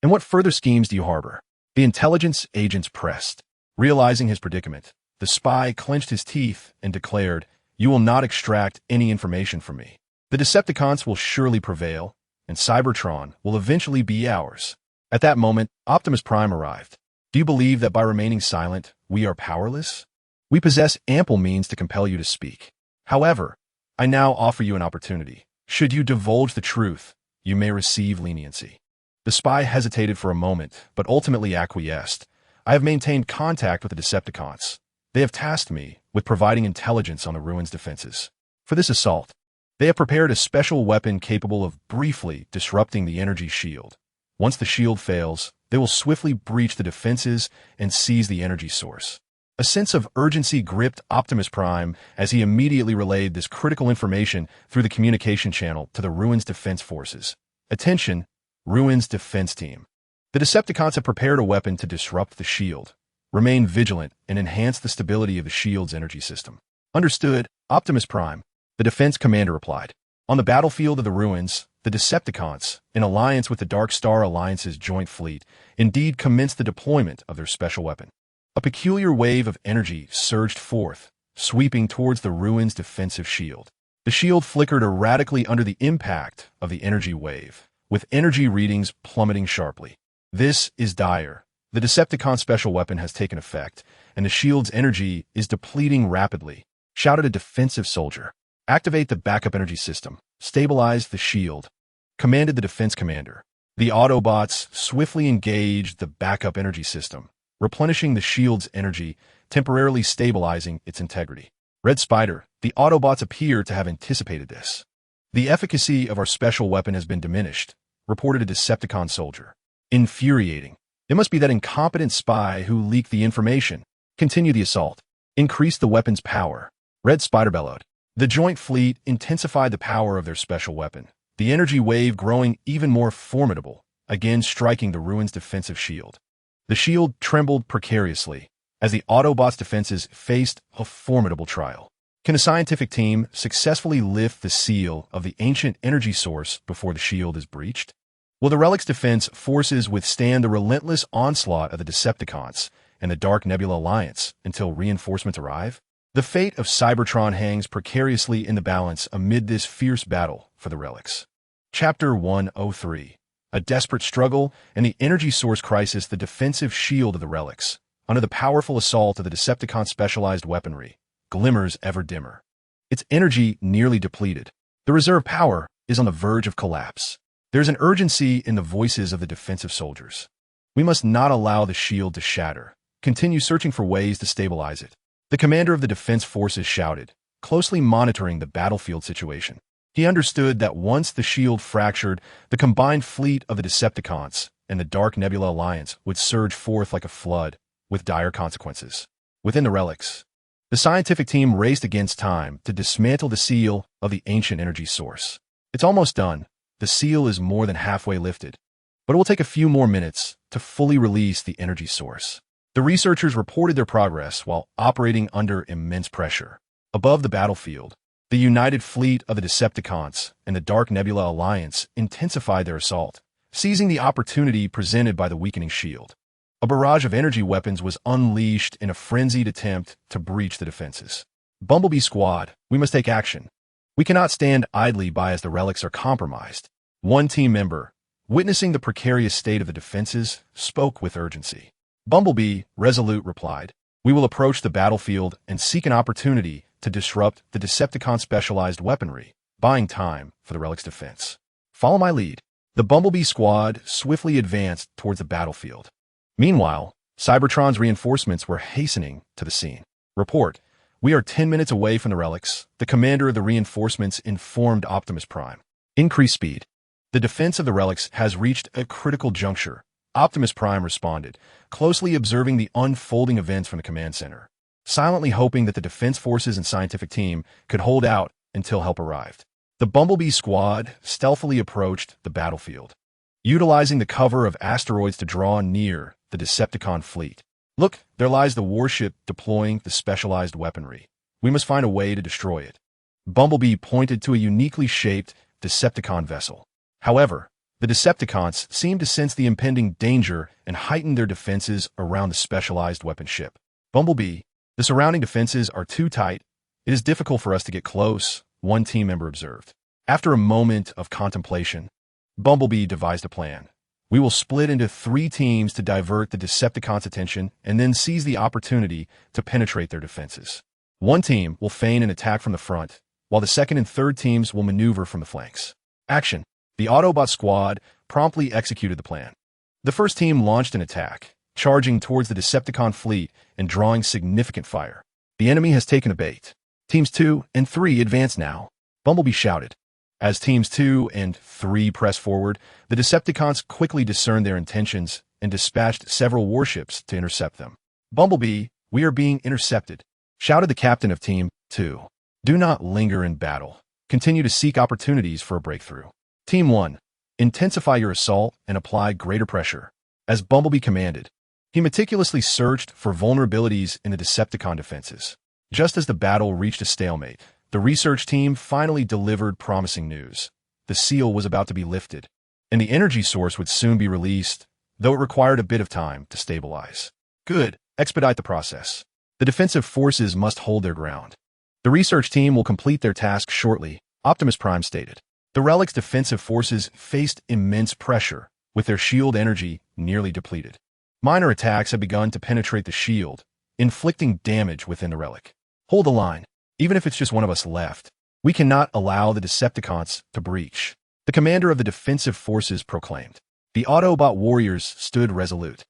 A: And what further schemes do you harbor? The intelligence agents pressed. Realizing his predicament, the spy clenched his teeth and declared, "You will not extract any information from me. The Decepticons will surely prevail, and Cybertron will eventually be ours." At that moment, Optimus Prime arrived. Do you believe that by remaining silent, we are powerless? We possess ample means to compel you to speak. However, I now offer you an opportunity. Should you divulge the truth, you may receive leniency. The spy hesitated for a moment, but ultimately acquiesced. I have maintained contact with the Decepticons. They have tasked me with providing intelligence on the ruins' defenses. For this assault, they have prepared a special weapon capable of briefly disrupting the energy shield. Once the shield fails, they will swiftly breach the defenses and seize the energy source. A sense of urgency gripped Optimus Prime as he immediately relayed this critical information through the communication channel to the Ruins Defense Forces. Attention, Ruins Defense Team. The Decepticons have prepared a weapon to disrupt the shield. Remain vigilant and enhance the stability of the shield's energy system. Understood, Optimus Prime. The defense commander replied. On the battlefield of the ruins, the Decepticons, in alliance with the Dark Star Alliance's joint fleet, indeed commenced the deployment of their special weapon. A peculiar wave of energy surged forth, sweeping towards the ruins' defensive shield. The shield flickered erratically under the impact of the energy wave, with energy readings plummeting sharply. This is dire. The Decepticon special weapon has taken effect, and the shield's energy is depleting rapidly, shouted a defensive soldier. Activate the backup energy system. Stabilize the shield, commanded the defense commander. The Autobots swiftly engaged the backup energy system, replenishing the shield's energy, temporarily stabilizing its integrity. Red Spider, the Autobots appear to have anticipated this. The efficacy of our special weapon has been diminished, reported a Decepticon soldier. Infuriating. It must be that incompetent spy who leaked the information. Continue the assault. Increase the weapon's power. Red Spider bellowed. The joint fleet intensified the power of their special weapon, the energy wave growing even more formidable, again striking the ruins' defensive shield. The shield trembled precariously, as the Autobots' defenses faced a formidable trial. Can a scientific team successfully lift the seal of the ancient energy source before the shield is breached? Will the Relic's defense forces withstand the relentless onslaught of the Decepticons and the Dark Nebula Alliance until reinforcements arrive? The fate of Cybertron hangs precariously in the balance amid this fierce battle for the Relics. Chapter 103. A desperate struggle and the energy source crisis. The defensive shield of the Relics, under the powerful assault of the Decepticon specialized weaponry, glimmers ever dimmer. Its energy nearly depleted. The reserve power is on the verge of collapse. There's an urgency in the voices of the defensive soldiers. We must not allow the shield to shatter. Continue searching for ways to stabilize it. The commander of the defense forces shouted, closely monitoring the battlefield situation. He understood that once the shield fractured, the combined fleet of the Decepticons and the Dark Nebula Alliance would surge forth like a flood, with dire consequences. Within the Relics, the scientific team raced against time to dismantle the seal of the ancient energy source. It's almost done. The seal is more than halfway lifted, but it will take a few more minutes to fully release the energy source. The researchers reported their progress while operating under immense pressure. Above the battlefield, the united fleet of the Decepticons and the Dark Nebula Alliance intensified their assault, seizing the opportunity presented by the weakening shield. A barrage of energy weapons was unleashed in a frenzied attempt to breach the defenses. Bumblebee Squad, we must take action. We cannot stand idly by as the Relics are compromised. One team member, witnessing the precarious state of the defenses, spoke with urgency. Bumblebee, resolute, replied, "We will approach the battlefield and seek an opportunity to disrupt the Decepticon specialized weaponry, buying time for the Relic's defense. Follow my lead." The Bumblebee Squad swiftly advanced towards the battlefield. Meanwhile, Cybertron's reinforcements were hastening to the scene. Report, we are 10 minutes away from the Relics. The commander of the reinforcements informed Optimus Prime. Increase speed. The defense of the Relics has reached a critical juncture. Optimus Prime responded, closely observing the unfolding events from the command center, silently hoping that the defense forces and scientific team could hold out until help arrived. The Bumblebee Squad stealthily approached the battlefield, utilizing the cover of asteroids to draw near the Decepticon fleet. Look, there lies the warship deploying the specialized weaponry. We must find a way to destroy it. Bumblebee pointed to a uniquely shaped Decepticon vessel. However, the Decepticons seemed to sense the impending danger and heightened their defenses around the specialized weapon ship. Bumblebee, the surrounding defenses are too tight. It is difficult for us to get close, one team member observed. After a moment of contemplation, Bumblebee devised a plan. We will split into 3 teams to divert the Decepticons' attention and then seize the opportunity to penetrate their defenses. One team will feign an attack from the front, while the second and third teams will maneuver from the flanks. Action. The Autobot squad promptly executed the plan. The first team launched an attack, charging towards the Decepticon fleet and drawing significant fire. The enemy has taken a bait. Teams 2 and 3 advance now, Bumblebee shouted. As teams 2 and 3 pressed forward, the Decepticons quickly discerned their intentions and dispatched several warships to intercept them. Bumblebee, we are being intercepted, shouted the captain of Team 2. Do not linger in battle. Continue to seek opportunities for a breakthrough. Team 1, intensify your assault and apply greater pressure. As Bumblebee commanded, he meticulously searched for vulnerabilities in the Decepticon defenses. Just as the battle reached a stalemate, the research team finally delivered promising news. The seal was about to be lifted, and the energy source would soon be released, though it required a bit of time to stabilize. Good, expedite the process. The defensive forces must hold their ground. The research team will complete their task shortly, Optimus Prime stated. The Relic's defensive forces faced immense pressure, with their shield energy nearly depleted. Minor attacks have begun to penetrate the shield, inflicting damage within the Relic. Hold the line. Even if it's just one of us left, we cannot allow the Decepticons to breach, the commander of the defensive forces proclaimed. The Autobot warriors stood resolute,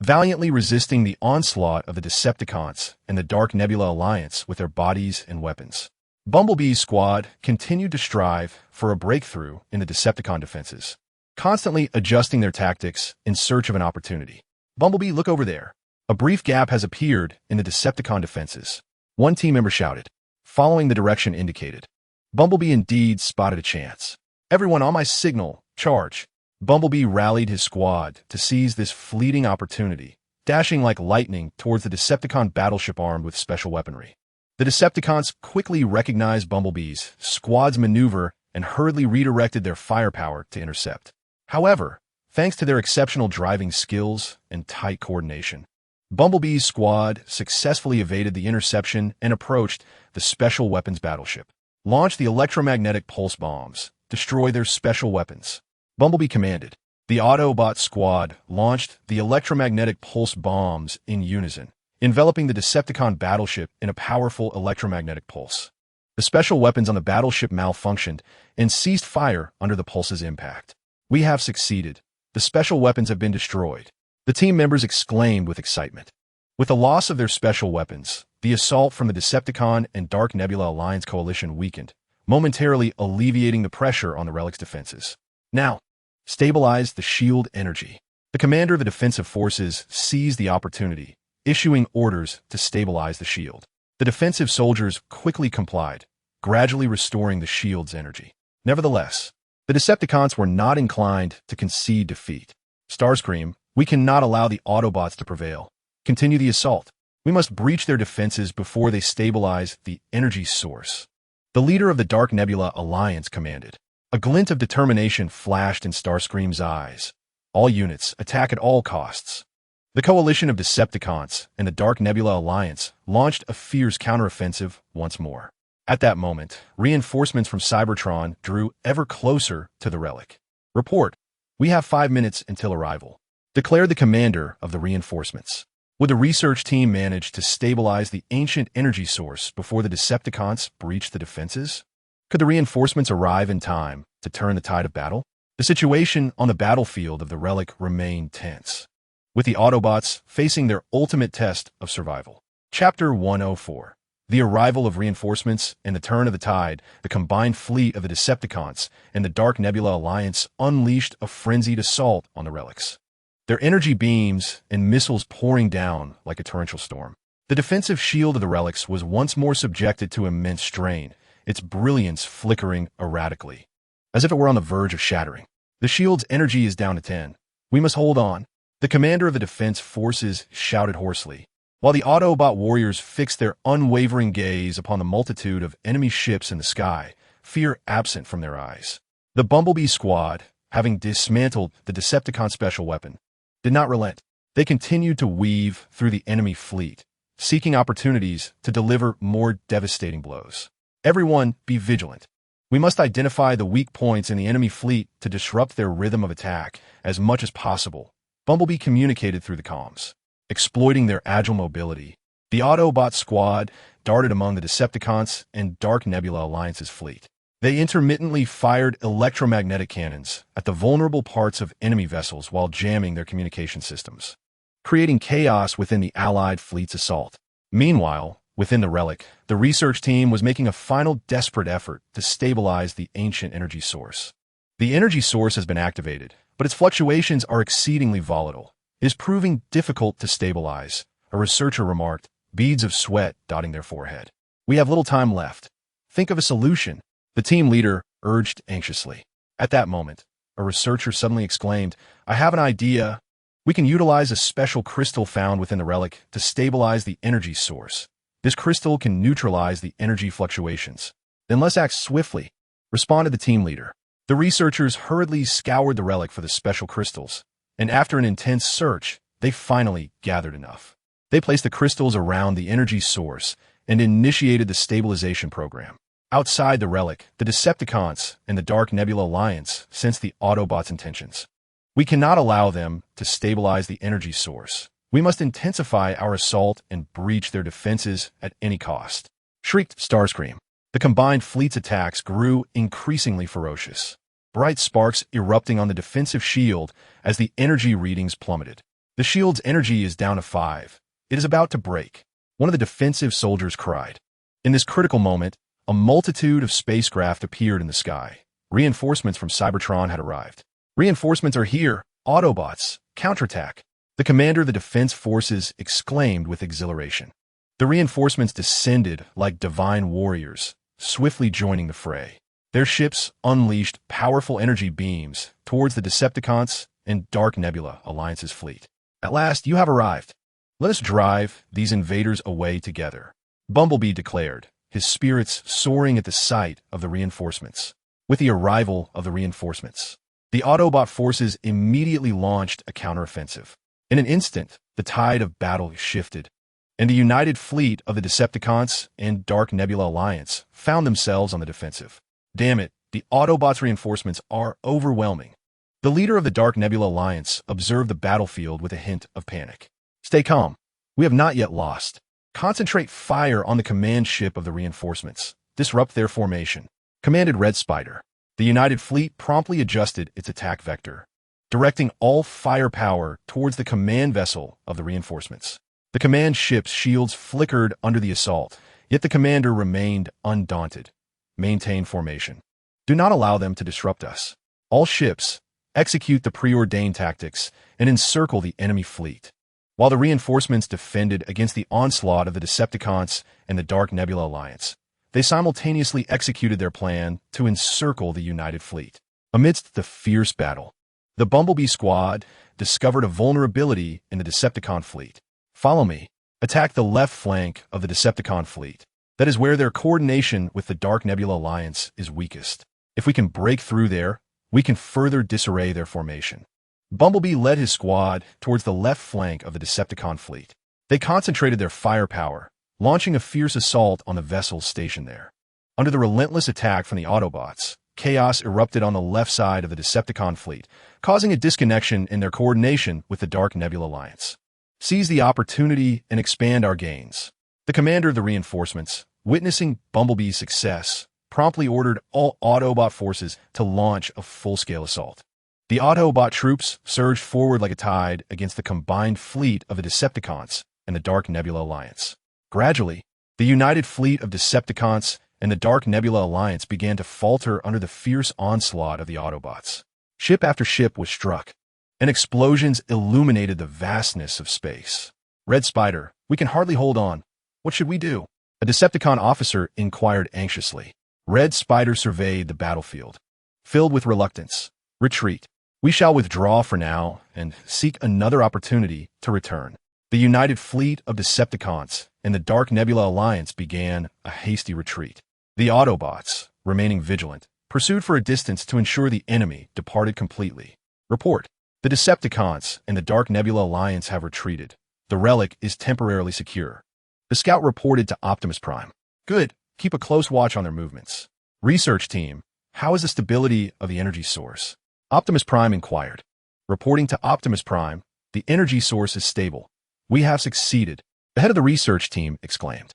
A: valiantly resisting the onslaught of the Decepticons and the Dark Nebula Alliance with their bodies and weapons. Bumblebee's squad continued to strive for a breakthrough in the Decepticon defenses, constantly adjusting their tactics in search of an opportunity. Bumblebee, look over there. A brief gap has appeared in the Decepticon defenses. One team member shouted, following the direction indicated. Bumblebee indeed spotted a chance. Everyone on my signal, charge. Bumblebee rallied his squad to seize this fleeting opportunity, dashing like lightning towards the Decepticon battleship armed with special weaponry. The Decepticons quickly recognized Bumblebee's squad's maneuver and hurriedly redirected their firepower to intercept. However, thanks to their exceptional driving skills and tight coordination, Bumblebee's squad successfully evaded the interception and approached the special weapons battleship. Launch the electromagnetic pulse bombs. Destroy their special weapons. Bumblebee commanded. The Autobot squad launched the electromagnetic pulse bombs in unison, enveloping the Decepticon battleship in a powerful electromagnetic pulse. The special weapons on the battleship malfunctioned and ceased fire under the pulse's impact. We have succeeded. The special weapons have been destroyed. The team members exclaimed with excitement. With the loss of their special weapons, the assault from the Decepticon and Dark Nebula Alliance coalition weakened, momentarily alleviating the pressure on the relic's defenses. Now, stabilize the shield energy. The commander of the defensive forces seized the opportunity, issuing orders to stabilize the shield. The defensive soldiers quickly complied, gradually restoring the shield's energy. Nevertheless, the Decepticons were not inclined to concede defeat. Starscream, we cannot allow the Autobots to prevail. Continue the assault. We must breach their defenses before they stabilize the energy source. The leader of the Dark Nebula Alliance commanded. A glint of determination flashed in Starscream's eyes. All units, attack at all costs. The coalition of Decepticons and the Dark Nebula Alliance launched a fierce counteroffensive once more. At that moment, reinforcements from Cybertron drew ever closer to the relic. Report. We have 5 minutes until arrival, declared the commander of the reinforcements. Would the research team manage to stabilize the ancient energy source before the Decepticons breached the defenses? Could the reinforcements arrive in time to turn the tide of battle? The situation on the battlefield of the relic remained tense, with the Autobots facing their ultimate test of survival. Chapter 104. The arrival of reinforcements and the turn of the tide, the combined fleet of the Decepticons and the Dark Nebula Alliance unleashed a frenzied assault on the relics, their energy beams and missiles pouring down like a torrential storm. The defensive shield of the relics was once more subjected to immense strain, its brilliance flickering erratically, as if it were on the verge of shattering. The shield's energy is down to 10. We must hold on. The commander of the defense forces shouted hoarsely, while the Autobot warriors fixed their unwavering gaze upon the multitude of enemy ships in the sky, fear absent from their eyes. The Bumblebee squad, having dismantled the Decepticon special weapon, did not relent. They continued to weave through the enemy fleet, seeking opportunities to deliver more devastating blows. Everyone, be vigilant. We must identify the weak points in the enemy fleet to disrupt their rhythm of attack as much as possible. Bumblebee communicated through the comms. Exploiting their agile mobility, the Autobot squad darted among the Decepticons and Dark Nebula Alliance's fleet. They intermittently fired electromagnetic cannons at the vulnerable parts of enemy vessels while jamming their communication systems, creating chaos within the Allied fleet's assault. Meanwhile, within the relic, the research team was making a final desperate effort to stabilize the ancient energy source. The energy source has been activated, but its fluctuations are exceedingly volatile. It is proving difficult to stabilize, a researcher remarked, beads of sweat dotting their forehead. We have little time left. Think of a solution, the team leader urged anxiously. At that moment, a researcher suddenly exclaimed, I have an idea. We can utilize a special crystal found within the relic to stabilize the energy source. This crystal can neutralize the energy fluctuations. Then let's act swiftly, responded the team leader. The researchers hurriedly scoured the relic for the special crystals, and after an intense search, they finally gathered enough. They placed the crystals around the energy source and initiated the stabilization program. Outside the relic, the Decepticons and the Dark Nebula Alliance sensed the Autobots' intentions. We cannot allow them to stabilize the energy source. We must intensify our assault and breach their defenses at any cost, shrieked Starscream. The combined fleet's attacks grew increasingly ferocious, bright sparks erupting on the defensive shield as the energy readings plummeted. The shield's energy is down to 5. It is about to break, one of the defensive soldiers cried. In this critical moment, a multitude of spacecraft appeared in the sky. Reinforcements from Cybertron had arrived. Reinforcements are here, Autobots, counterattack. The commander of the defense forces exclaimed with exhilaration. The reinforcements descended like divine warriors, swiftly joining the fray. Their ships unleashed powerful energy beams towards the Decepticons and Dark Nebula Alliance's fleet. At last, you have arrived. Let us drive these invaders away together. Bumblebee declared, his spirits soaring at the sight of the reinforcements. With the arrival of the reinforcements, the Autobot forces immediately launched a counteroffensive. In an instant, the tide of battle shifted, and the united fleet of the Decepticons and Dark Nebula Alliance found themselves on the defensive. Damn it, the Autobots' reinforcements are overwhelming. The leader of the Dark Nebula Alliance observed the battlefield with a hint of panic. Stay calm. We have not yet lost. Concentrate fire on the command ship of the reinforcements. Disrupt their formation, commanded Red Spider. The united fleet promptly adjusted its attack vector, directing all firepower towards the command vessel of the reinforcements. The command ship's shields flickered under the assault, yet the commander remained undaunted. Maintain formation. Do not allow them to disrupt us. All ships, execute the preordained tactics and encircle the enemy fleet. While the reinforcements defended against the onslaught of the Decepticons and the Dark Nebula Alliance, they simultaneously executed their plan to encircle the united fleet. Amidst the fierce battle, the Bumblebee squad discovered a vulnerability in the Decepticon fleet. Follow me. Attack the left flank of the Decepticon fleet. That is where their coordination with the Dark Nebula Alliance is weakest. If we can break through there, we can further disarray their formation. Bumblebee led his squad towards the left flank of the Decepticon fleet. They concentrated their firepower, launching a fierce assault on the vessels stationed there. Under the relentless attack from the Autobots, chaos erupted on the left side of the Decepticon fleet, causing a disconnection in their coordination with the Dark Nebula Alliance. Seize the opportunity and expand our gains. The commander of the reinforcements, witnessing Bumblebee's success, promptly ordered all Autobot forces to launch a full-scale assault. The Autobot troops surged forward like a tide against the combined fleet of the Decepticons and the Dark Nebula Alliance. Gradually, the united fleet of Decepticons and the Dark Nebula Alliance began to falter under the fierce onslaught of the Autobots. Ship after ship was struck, and explosions illuminated the vastness of space. Red Spider, we can hardly hold on. What should we do? A Decepticon officer inquired anxiously. Red Spider surveyed the battlefield, filled with reluctance. Retreat. We shall withdraw for now and seek another opportunity to return. The united fleet of Decepticons and the Dark Nebula Alliance began a hasty retreat. The Autobots, remaining vigilant, pursued for a distance to ensure the enemy departed completely. Report. The Decepticons and the Dark Nebula Alliance have retreated. The relic is temporarily secure. The scout reported to Optimus Prime. Good. Keep a close watch on their movements. Research team, how is the stability of the energy source? Optimus Prime inquired. Reporting to Optimus Prime, the energy source is stable. We have succeeded. The head of the research team exclaimed.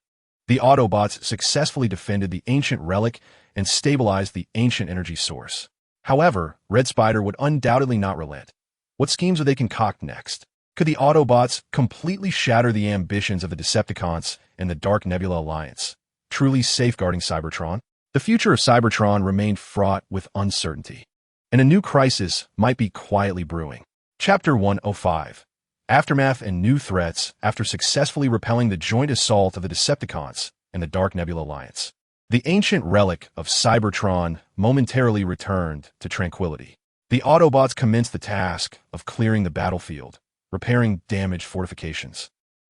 A: The Autobots successfully defended the ancient relic and stabilized the ancient energy source. However, Red Spider would undoubtedly not relent. What schemes would they concoct next? Could the Autobots completely shatter the ambitions of the Decepticons and the Dark Nebula Alliance, truly safeguarding Cybertron? The future of Cybertron remained fraught with uncertainty, and a new crisis might be quietly brewing. Chapter 105. Aftermath and New Threats after successfully repelling the joint assault of the Decepticons and the Dark Nebula Alliance. The ancient relic of Cybertron momentarily returned to tranquility. The Autobots commenced the task of clearing the battlefield, repairing damaged fortifications,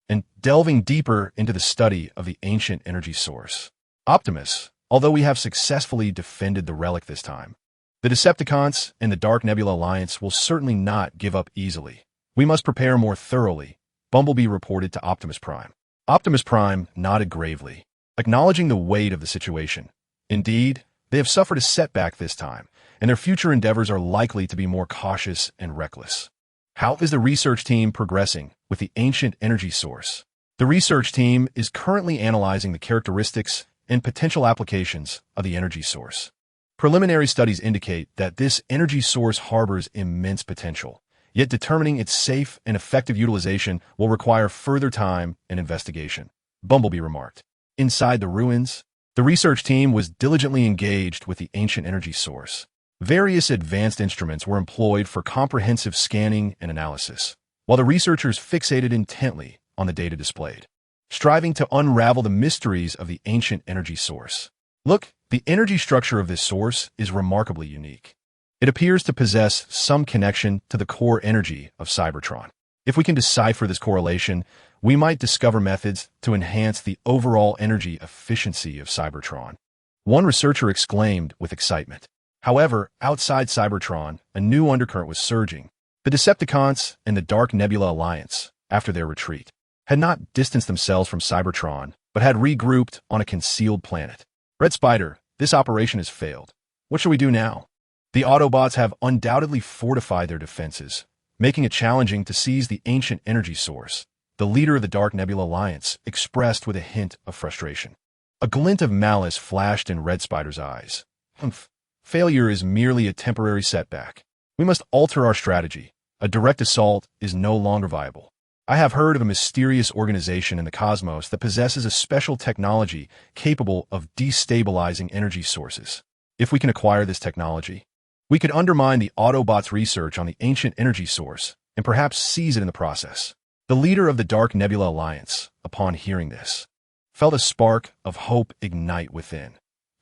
A: and delving deeper into the study of the ancient energy source. Optimus, although we have successfully defended the relic this time, the Decepticons and the Dark Nebula Alliance will certainly not give up easily. We must prepare more thoroughly, Bumblebee reported to Optimus Prime. Optimus Prime nodded gravely, acknowledging the weight of the situation. Indeed, they have suffered a setback this time, and their future endeavors are likely to be more cautious and reckless. How is the research team progressing with the ancient energy source? The research team is currently analyzing the characteristics and potential applications of the energy source. Preliminary studies indicate that this energy source harbors immense potential, yet determining its safe and effective utilization will require further time and investigation, Bumblebee remarked. Inside the ruins, the research team was diligently engaged with the ancient energy source. Various advanced instruments were employed for comprehensive scanning and analysis, while the researchers fixated intently on the data displayed, striving to unravel the mysteries of the ancient energy source. Look, the energy structure of this source is remarkably unique. It appears to possess some connection to the core energy of Cybertron. If we can decipher this correlation, we might discover methods to enhance the overall energy efficiency of Cybertron. One researcher exclaimed with excitement. However, outside Cybertron, a new undercurrent was surging. The Decepticons and the Dark Nebula Alliance, after their retreat, had not distanced themselves from Cybertron, but had regrouped on a concealed planet. Red Spider, this operation has failed. What shall we do now? The Autobots have undoubtedly fortified their defenses, making it challenging to seize the ancient energy source. The leader of the Dark Nebula Alliance expressed with a hint of frustration. A glint of malice flashed in Red Spider's eyes. Humph. Failure is merely a temporary setback. We must alter our strategy. A direct assault is no longer viable. I have heard of a mysterious organization in the cosmos that possesses a special technology capable of destabilizing energy sources. If we can acquire this technology, we could undermine the Autobots' research on the ancient energy source and perhaps seize it in the process. The leader of the Dark Nebula Alliance, upon hearing this, felt a spark of hope ignite within.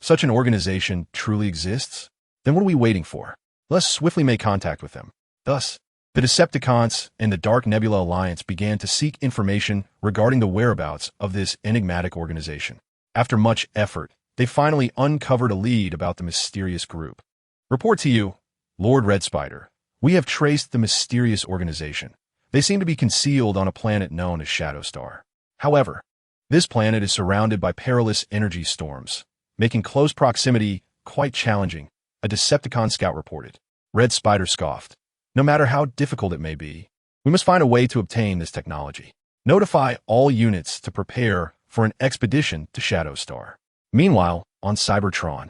A: Such an organization truly exists? Then what are we waiting for? Let's swiftly make contact with them. Thus, the Decepticons and the Dark Nebula Alliance began to seek information regarding the whereabouts of this enigmatic organization. After much effort, they finally uncovered a lead about the mysterious group. Report to you, Lord Red Spider. We have traced the mysterious organization. They seem to be concealed on a planet known as Shadowstar. However, this planet is surrounded by perilous energy storms, making close proximity quite challenging, a Decepticon scout reported. Red Spider scoffed. No matter how difficult it may be, we must find a way to obtain this technology. Notify all units to prepare for an expedition to Shadowstar. Meanwhile, on Cybertron,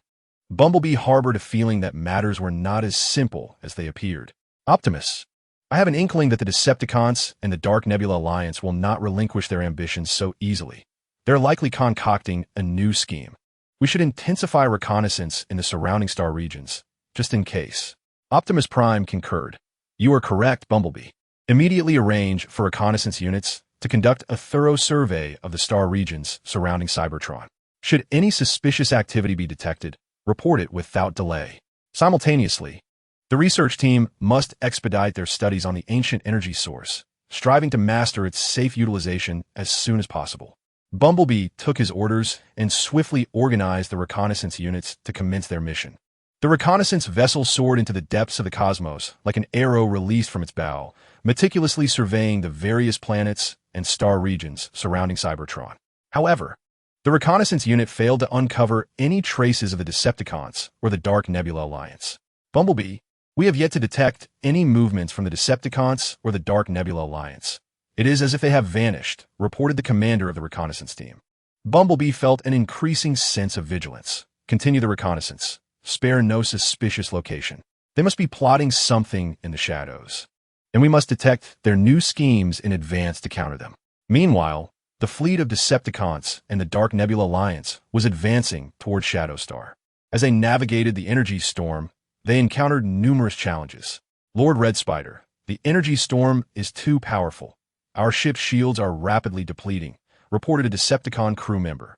A: Bumblebee harbored a feeling that matters were not as simple as they appeared. Optimus, I have an inkling that the Decepticons and the Dark Nebula Alliance will not relinquish their ambitions so easily. They're likely concocting a new scheme. We should intensify reconnaissance in the surrounding star regions, just in case. Optimus Prime concurred. You are correct, Bumblebee. Immediately arrange for reconnaissance units to conduct a thorough survey of the star regions surrounding Cybertron. Should any suspicious activity be detected, report it without delay. Simultaneously, the research team must expedite their studies on the ancient energy source, striving to master its safe utilization as soon as possible. Bumblebee took his orders and swiftly organized the reconnaissance units to commence their mission. The reconnaissance vessel soared into the depths of the cosmos like an arrow released from its bow, meticulously surveying the various planets and star regions surrounding Cybertron. However, the reconnaissance unit failed to uncover any traces of the Decepticons or the Dark Nebula Alliance. Bumblebee, we have yet to detect any movements from the Decepticons or the Dark Nebula Alliance. It is as if they have vanished, reported the commander of the reconnaissance team. Bumblebee felt an increasing sense of vigilance. Continue the reconnaissance. Spare no suspicious location. They must be plotting something in the shadows, and we must detect their new schemes in advance to counter them. Meanwhile, the fleet of Decepticons and the Dark Nebula Alliance was advancing toward Shadowstar. As they navigated the energy storm, they encountered numerous challenges. Lord Red Spider, the energy storm is too powerful. Our ship's shields are rapidly depleting, reported a Decepticon crew member.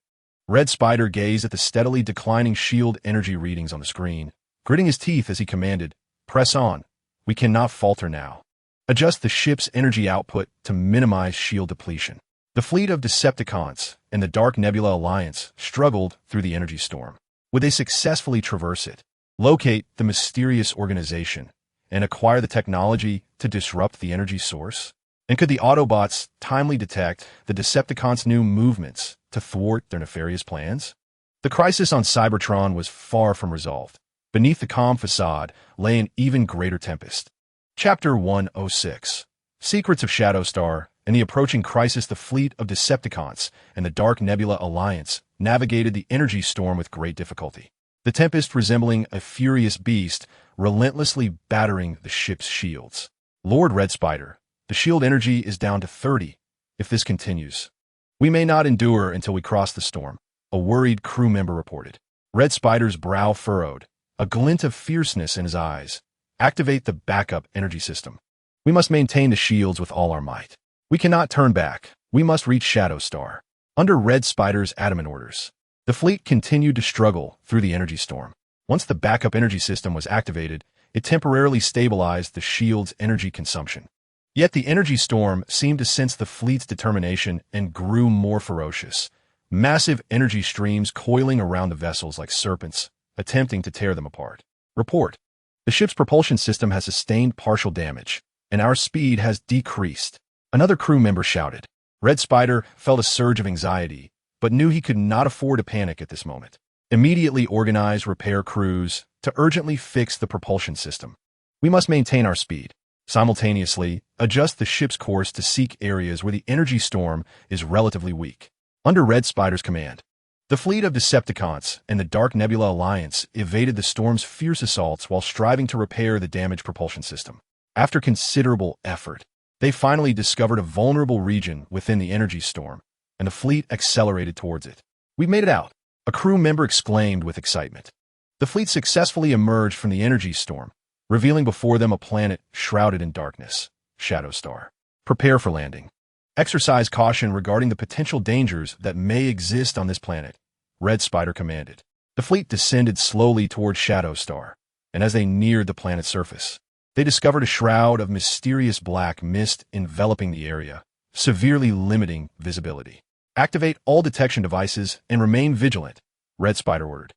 A: Red Spider gazed at the steadily declining shield energy readings on the screen, gritting his teeth as he commanded, "Press on. We cannot falter now. Adjust the ship's energy output to minimize shield depletion." The fleet of Decepticons and the Dark Nebula Alliance struggled through the energy storm. Would they successfully traverse it, locate the mysterious organization, and acquire the technology to disrupt the energy source? And could the Autobots timely detect the Decepticons' new movements to thwart their nefarious plans? The crisis on Cybertron was far from resolved. Beneath the calm facade lay an even greater tempest. Chapter 106. Secrets of Shadowstar and the approaching crisis. The fleet of Decepticons and the Dark Nebula Alliance navigated the energy storm with great difficulty. The tempest resembling a furious beast, relentlessly battering the ship's shields. Lord Red Spider, the shield energy is down to 30. If this continues, we may not endure until we cross the storm, a worried crew member reported. Red Spider's brow furrowed, a glint of fierceness in his eyes. Activate the backup energy system. We must maintain the shields with all our might. We cannot turn back. We must reach Shadowstar. Under Red Spider's adamant orders, the fleet continued to struggle through the energy storm. Once the backup energy system was activated, it temporarily stabilized the shield's energy consumption. Yet the energy storm seemed to sense the fleet's determination and grew more ferocious. Massive energy streams coiling around the vessels like serpents, attempting to tear them apart. Report. The ship's propulsion system has sustained partial damage, and our speed has decreased. Another crew member shouted. Red Spider felt a surge of anxiety, but knew he could not afford to panic at this moment. Immediately organized repair crews to urgently fix the propulsion system. We must maintain our speed. Simultaneously, adjust the ship's course to seek areas where the energy storm is relatively weak. Under Red Spider's command, the fleet of Decepticons and the Dark Nebula Alliance evaded the storm's fierce assaults while striving to repair the damaged propulsion system. After considerable effort, they finally discovered a vulnerable region within the energy storm, and the fleet accelerated towards it. "We made it out," a crew member exclaimed with excitement. The fleet successfully emerged from the energy storm, revealing before them a planet shrouded in darkness. Shadow Star. Prepare for landing. Exercise caution regarding the potential dangers that may exist on this planet, Red Spider commanded. The fleet descended slowly toward Shadow Star, and as they neared the planet's surface, they discovered a shroud of mysterious black mist enveloping the area, severely limiting visibility. "Activate all detection devices and remain vigilant," Red Spider ordered.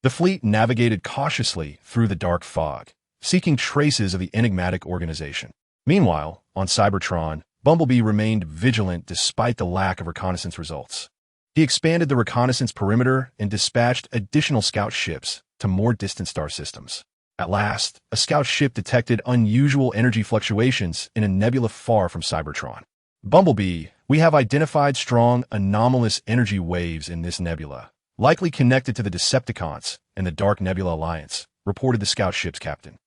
A: The fleet navigated cautiously through the dark fog, seeking traces of the enigmatic organization. Meanwhile, on Cybertron, Bumblebee remained vigilant despite the lack of reconnaissance results. He expanded the reconnaissance perimeter and dispatched additional scout ships to more distant star systems. At last, a scout ship detected unusual energy fluctuations in a nebula far from Cybertron. "Bumblebee, we have identified strong, anomalous energy waves in this nebula, likely connected to the Decepticons and the Dark Nebula Alliance," reported the scout ship's captain.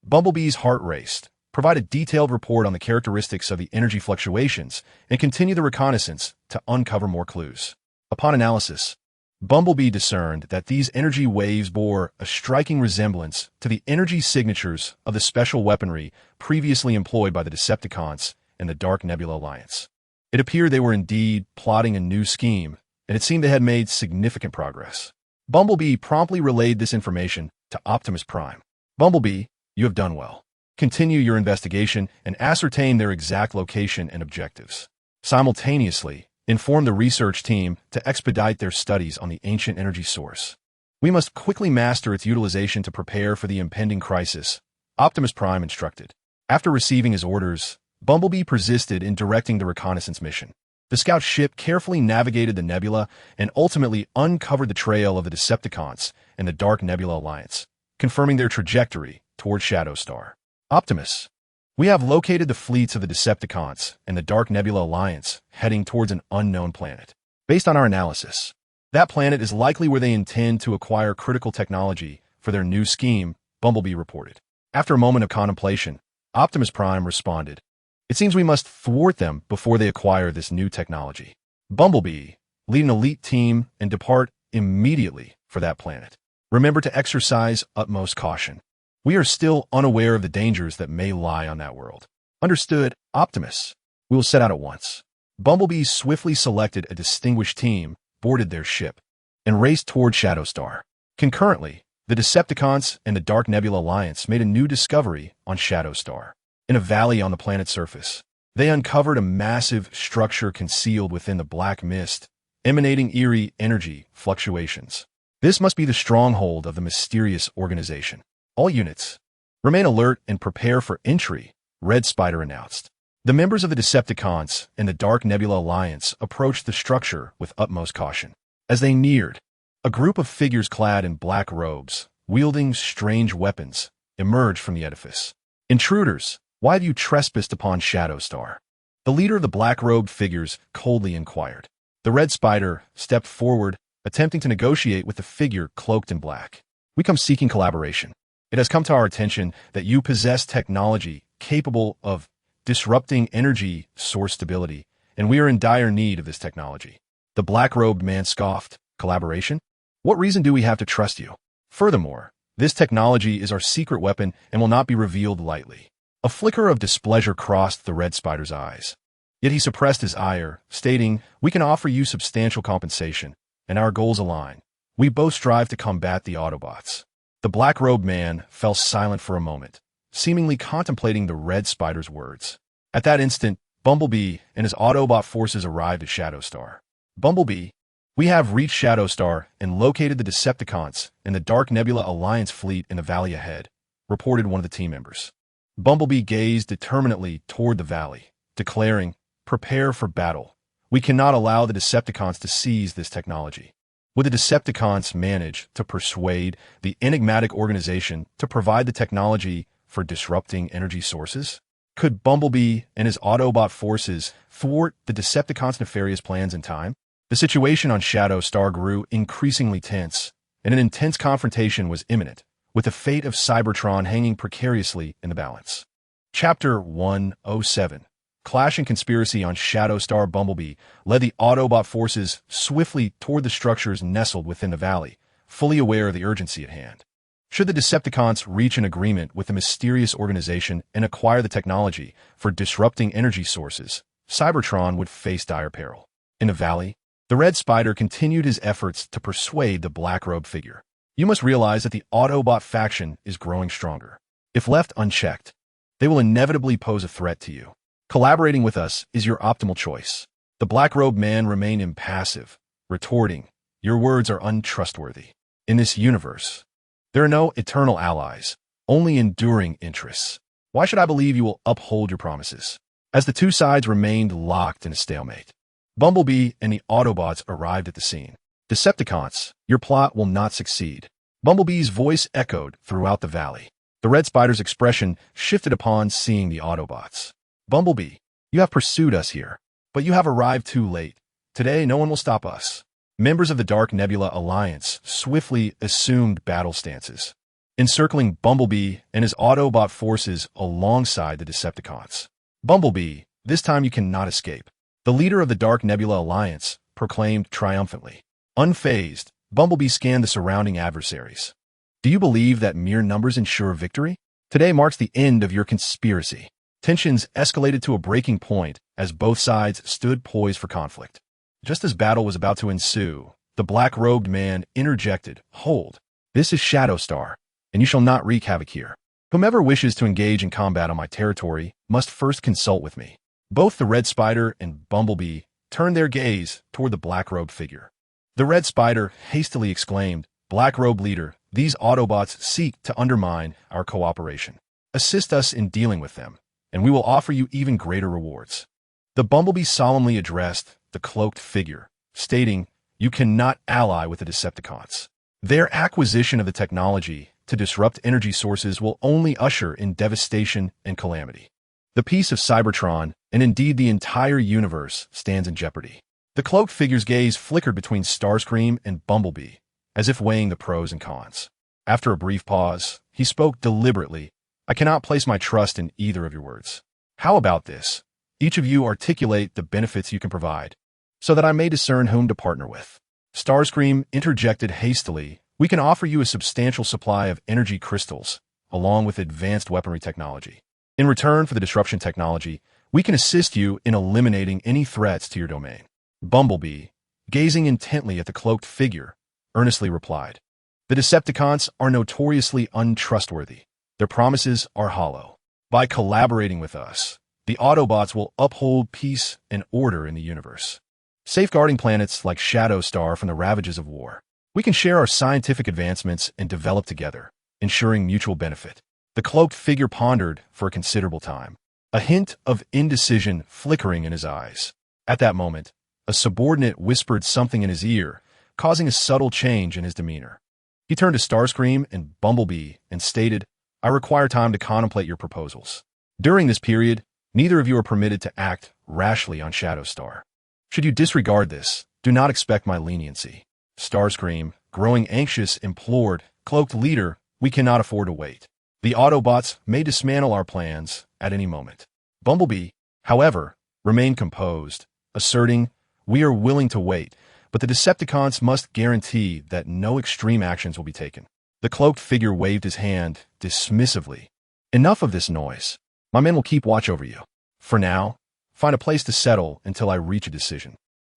A: Bumblebee's heart raced. Provide a detailed report on the characteristics of the energy fluctuations, and continue the reconnaissance to uncover more clues. Upon analysis, Bumblebee discerned that these energy waves bore a striking resemblance to the energy signatures of the special weaponry previously employed by the Decepticons and the Dark Nebula Alliance. It appeared they were indeed plotting a new scheme, and it seemed they had made significant progress. Bumblebee promptly relayed this information to Optimus Prime. "Bumblebee, you have done well. Continue your investigation and ascertain their exact location and objectives. Simultaneously, inform the research team to expedite their studies on the ancient energy source. We must quickly master its utilization to prepare for the impending crisis," Optimus Prime instructed. After receiving his orders, Bumblebee persisted in directing the reconnaissance mission. The scout ship carefully navigated the nebula and ultimately uncovered the trail of the Decepticons and the Dark Nebula Alliance, confirming their trajectory toward Shadow Star. "Optimus, we have located the fleets of the Decepticons and the Dark Nebula Alliance heading towards an unknown planet. Based on our analysis, that planet is likely where they intend to acquire critical technology for their new scheme," Bumblebee reported. After a moment of contemplation, Optimus Prime responded, "It seems we must thwart them before they acquire this new technology. Bumblebee, lead an elite team and depart immediately for that planet. Remember to exercise utmost caution. We are still unaware of the dangers that may lie on that world." "Understood, Optimus. We will set out at once." Bumblebee swiftly selected a distinguished team, boarded their ship, and raced toward Shadow Star. Concurrently, the Decepticons and the Dark Nebula Alliance made a new discovery on Shadow Star. In a valley on the planet's surface, they uncovered a massive structure concealed within the black mist, emanating eerie energy fluctuations. This must be the stronghold of the mysterious organization. "All units, remain alert and prepare for entry," Red Spider announced. The members of the Decepticons and the Dark Nebula Alliance approached the structure with utmost caution. As they neared, a group of figures clad in black robes, wielding strange weapons, emerged from the edifice. "Intruders, why have you trespassed upon Shadow Star?" The leader of the black-robed figures coldly inquired. The Red Spider stepped forward, attempting to negotiate with the figure cloaked in black. "We come seeking collaboration. It has come to our attention that you possess technology capable of disrupting energy source stability, and we are in dire need of this technology." The black-robed man scoffed. "Collaboration? What reason do we have to trust you? Furthermore, this technology is our secret weapon and will not be revealed lightly." A flicker of displeasure crossed the Red Spider's eyes. Yet he suppressed his ire, stating, "We can offer you substantial compensation, and our goals align. We both strive to combat the Autobots." The black-robed man fell silent for a moment, seemingly contemplating the Red Spider's words. At that instant, Bumblebee and his Autobot forces arrived at Shadowstar. Bumblebee, we have reached Shadowstar and located the Decepticons and the Dark Nebula Alliance fleet in the valley ahead, reported one of the team members. Bumblebee gazed determinedly toward the valley, declaring, "Prepare for battle. We cannot allow the Decepticons to seize this technology." Would the Decepticons manage to persuade the enigmatic organization to provide the technology for disrupting energy sources? Could Bumblebee and his Autobot forces thwart the Decepticons' nefarious plans in time? The situation on Shadowstar grew increasingly tense, and an intense confrontation was imminent, with the fate of Cybertron hanging precariously in the balance. Chapter 107. Clash and Conspiracy on Shadowstar. Bumblebee led the Autobot forces swiftly toward the structures nestled within the valley, fully aware of the urgency at hand. Should the Decepticons reach an agreement with the mysterious organization and acquire the technology for disrupting energy sources, Cybertron would face dire peril. In the valley, the Red Spider continued his efforts to persuade the black-robed figure. "You must realize that the Autobot faction is growing stronger. If left unchecked, they will inevitably pose a threat to you. Collaborating with us is your optimal choice." The black-robed man remained impassive, retorting, "Your words are untrustworthy. In this universe, there are no eternal allies, only enduring interests. Why should I believe you will uphold your promises?" As the two sides remained locked in a stalemate, Bumblebee and the Autobots arrived at the scene. "Decepticons, your plot will not succeed." Bumblebee's voice echoed throughout the valley. The Red Spider's expression shifted upon seeing the Autobots. "Bumblebee, you have pursued us here, but you have arrived too late. Today, no one will stop us." Members of the Dark Nebula Alliance swiftly assumed battle stances, encircling Bumblebee and his Autobot forces alongside the Decepticons. "Bumblebee, this time you cannot escape," the leader of the Dark Nebula Alliance proclaimed triumphantly. Unfazed, Bumblebee scanned the surrounding adversaries. "Do you believe that mere numbers ensure victory? Today marks the end of your conspiracy." Tensions escalated to a breaking point as both sides stood poised for conflict. Just as battle was about to ensue, the black-robed man interjected, "Hold, this is Shadowstar, and you shall not wreak havoc here. Whomever wishes to engage in combat on my territory must first consult with me." Both the Red Spider and Bumblebee turned their gaze toward the black-robed figure. The Red Spider hastily exclaimed, "Black-robed leader, these Autobots seek to undermine our cooperation. Assist us in dealing with them, and we will offer you even greater rewards." The Bumblebee solemnly addressed the cloaked figure, stating, "You cannot ally with the Decepticons. Their acquisition of the technology to disrupt energy sources will only usher in devastation and calamity. The peace of Cybertron, and indeed the entire universe, stands in jeopardy." The cloaked figure's gaze flickered between Starscream and Bumblebee, as if weighing the pros and cons. After a brief pause, he spoke deliberately, "I cannot place my trust in either of your words. How about this? Each of you articulate the benefits you can provide, so that I may discern whom to partner with." Starscream interjected hastily, "We can offer you a substantial supply of energy crystals, along with advanced weaponry technology. In return for the disruption technology, we can assist you in eliminating any threats to your domain." Bumblebee, gazing intently at the cloaked figure, earnestly replied, "The Decepticons are notoriously untrustworthy. Their promises are hollow. By collaborating with us, the Autobots will uphold peace and order in the universe, safeguarding planets like Shadowstar from the ravages of war. We can share our scientific advancements and develop together, ensuring mutual benefit." The cloaked figure pondered for a considerable time, a hint of indecision flickering in his eyes. At that moment, a subordinate whispered something in his ear, causing a subtle change in his demeanor. He turned to Starscream and Bumblebee and stated, "I require time to contemplate your proposals. During this period, neither of you are permitted to act rashly on Shadowstar. Should you disregard this, do not expect my leniency." Starscream, growing anxious, implored, "Cloaked leader, we cannot afford to wait. The Autobots may dismantle our plans at any moment." Bumblebee, however, remained composed, asserting, "We are willing to wait, but the Decepticons must guarantee that no extreme actions will be taken." The cloaked figure waved his hand dismissively. "Enough of this noise. My men will keep watch over you. For now, find a place to settle until I reach a decision."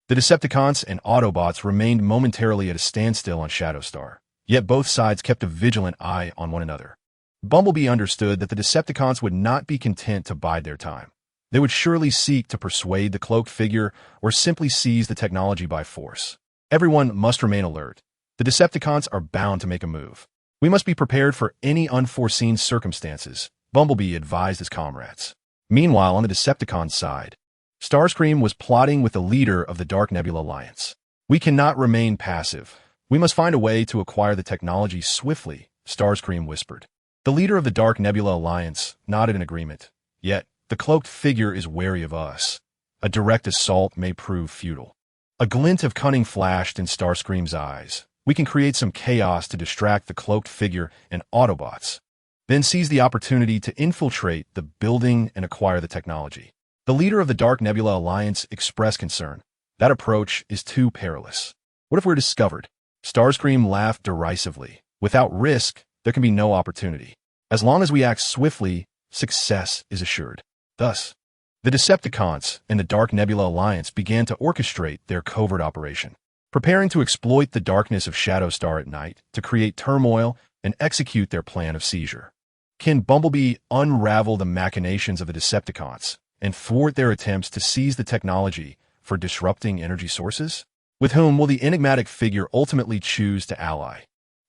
A: The Decepticons and Autobots remained momentarily at a standstill on Shadowstar, yet both sides kept a vigilant eye on one another. Bumblebee understood that the Decepticons would not be content to bide their time. They would surely seek to persuade the cloaked figure or simply seize the technology by force. Everyone must remain alert. The Decepticons are bound to make a move. We must be prepared for any unforeseen circumstances, Bumblebee advised his comrades. Meanwhile, on the Decepticon side, Starscream was plotting with the leader of the Dark Nebula Alliance. We cannot remain passive. We must find a way to acquire the technology swiftly, Starscream whispered. The leader of the Dark Nebula Alliance nodded in agreement. Yet, the cloaked figure is wary of us. A direct assault may prove futile. A glint of cunning flashed in Starscream's eyes. We can create some chaos to distract the cloaked figure and Autobots, then seize the opportunity to infiltrate the building and acquire the technology. The leader of the Dark Nebula Alliance expressed concern. That approach is too perilous. What if we're discovered? Starscream laughed derisively. Without risk, there can be no opportunity. As long as we act swiftly, success is assured. Thus, the Decepticons and the Dark Nebula Alliance began to orchestrate their covert operation, preparing to exploit the darkness of Shadowstar at night to create turmoil and execute their plan of seizure. Can Bumblebee unravel the machinations of the Decepticons and thwart their attempts to seize the technology for disrupting energy sources? With whom will the enigmatic figure ultimately choose to ally?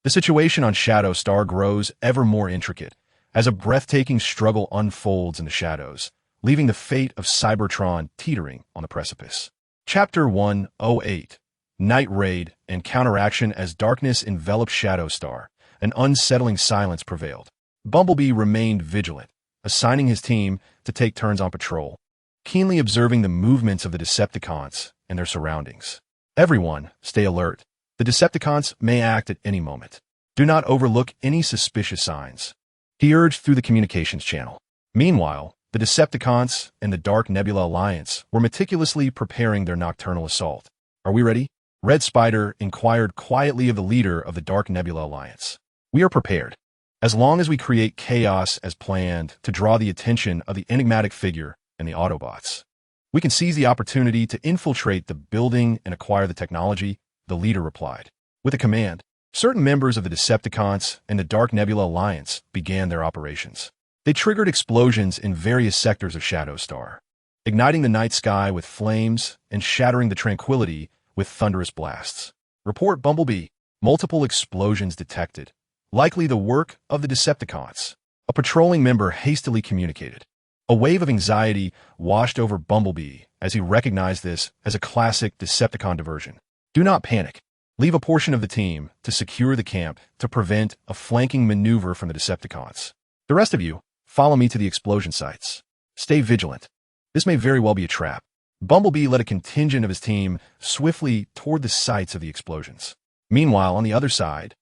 A: The situation on Shadowstar grows ever more intricate as a breathtaking struggle unfolds in the shadows, leaving the fate of Cybertron teetering on the precipice. Chapter 108: Night Raid and Counteraction. As darkness enveloped Shadowstar, an unsettling silence prevailed. Bumblebee remained vigilant, assigning his team to take turns on patrol, keenly observing the movements of the Decepticons and their surroundings. Everyone, stay alert. The Decepticons may act at any moment. Do not overlook any suspicious signs, he urged through the communications channel. Meanwhile, the Decepticons and the Dark Nebula Alliance were meticulously preparing their nocturnal assault. Are we ready? Red Spider inquired quietly of the leader of the Dark Nebula Alliance. We are prepared. As long as we create chaos as planned to draw the attention of the enigmatic figure and the Autobots, we can seize the opportunity to infiltrate the building and acquire the technology, the leader replied. With a command, certain members of the Decepticons and the Dark Nebula Alliance began their operations. They triggered explosions in various sectors of Shadowstar, igniting the night sky with flames and shattering the tranquility with thunderous blasts. Report Bumblebee. Multiple explosions detected, likely the work of the Decepticons. A patrolling member hastily communicated. A wave of anxiety washed over Bumblebee as he recognized this as a classic Decepticon diversion. Do not panic. Leave a portion of the team to secure the camp to prevent a flanking maneuver from the Decepticons. The rest of you, follow me to the explosion sites. Stay vigilant. This may very well be a trap. Bumblebee led a contingent of his team swiftly toward the sites of the explosions. Meanwhile, on the other side,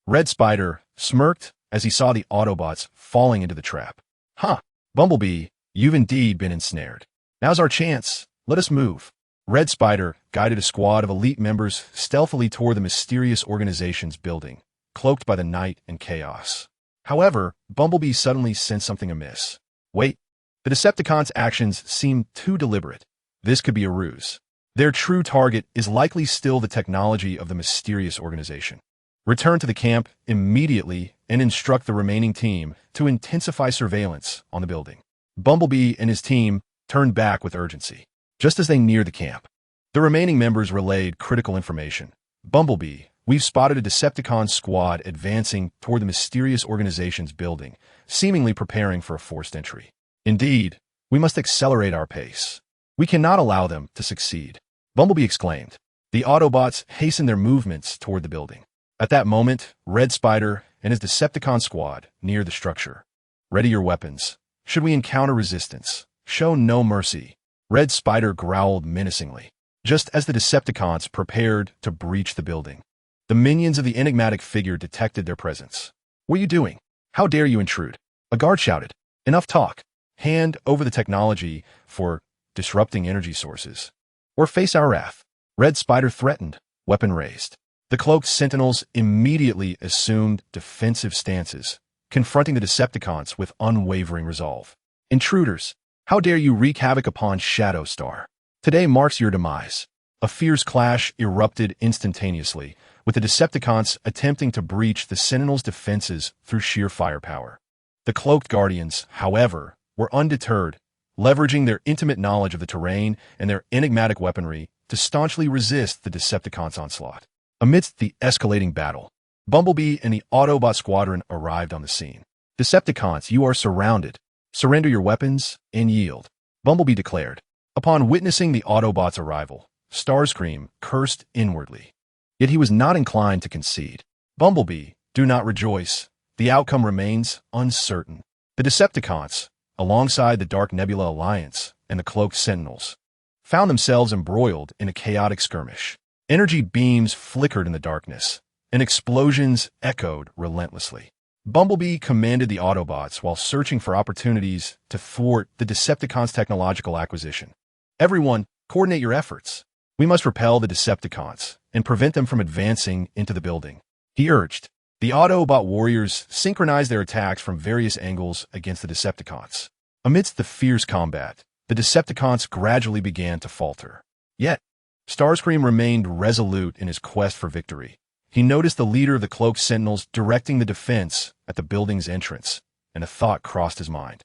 A: Red Spider smirked as he saw the Autobots falling into the trap. Huh, Bumblebee, you've indeed been ensnared. Now's our chance. Let us move. Red Spider guided a squad of elite members stealthily toward the mysterious organization's building, cloaked by the night and chaos. However, Bumblebee suddenly sensed something amiss. Wait, the Decepticons' actions seem too deliberate. This could be a ruse. Their true target is likely still the technology of the mysterious organization. Return to the camp immediately and instruct the remaining team to intensify surveillance on the building. Bumblebee and his team turned back with urgency. Just as they neared the camp, the remaining members relayed critical information. Bumblebee, we've spotted a Decepticon squad advancing toward the mysterious organization's building, seemingly preparing for a forced entry. Indeed, we must accelerate our pace. We cannot allow them to succeed. Bumblebee exclaimed. The Autobots hastened their movements toward the building. At that moment, Red Spider and his Decepticon squad neared the structure. Ready your weapons. Should we encounter resistance, show no mercy. Red Spider growled menacingly, just as the Decepticons prepared to breach the building. The minions of the enigmatic figure detected their presence. What are you doing? How dare you intrude? A guard shouted. Enough talk. Hand over the technology for disrupting energy sources, or face our wrath. Red Spider threatened, weapon raised. The cloaked sentinels immediately assumed defensive stances, confronting the Decepticons with unwavering resolve. Intruders, how dare you wreak havoc upon Shadowstar? Today marks your demise. A fierce clash erupted instantaneously, with the Decepticons attempting to breach the Sentinels' defenses through sheer firepower. The cloaked guardians, however, were undeterred, leveraging their intimate knowledge of the terrain and their enigmatic weaponry to staunchly resist the Decepticons' onslaught. Amidst the escalating battle, Bumblebee and the Autobot squadron arrived on the scene. Decepticons, you are surrounded. Surrender your weapons and yield, Bumblebee declared. Upon witnessing the Autobots' arrival, Starscream cursed inwardly. Yet he was not inclined to concede. Bumblebee, do not rejoice. The outcome remains uncertain. The Decepticons, alongside the Dark Nebula Alliance and the Cloaked Sentinels, found themselves embroiled in a chaotic skirmish. Energy beams flickered in the darkness, and explosions echoed relentlessly. Bumblebee commanded the Autobots while searching for opportunities to thwart the Decepticons' technological acquisition. Everyone, coordinate your efforts. We must repel the Decepticons and prevent them from advancing into the building, he urged. The Autobot warriors synchronized their attacks from various angles against the Decepticons. Amidst the fierce combat, the Decepticons gradually began to falter. Yet, Starscream remained resolute in his quest for victory. He noticed the leader of the Cloaked Sentinels directing the defense at the building's entrance, and a thought crossed his mind.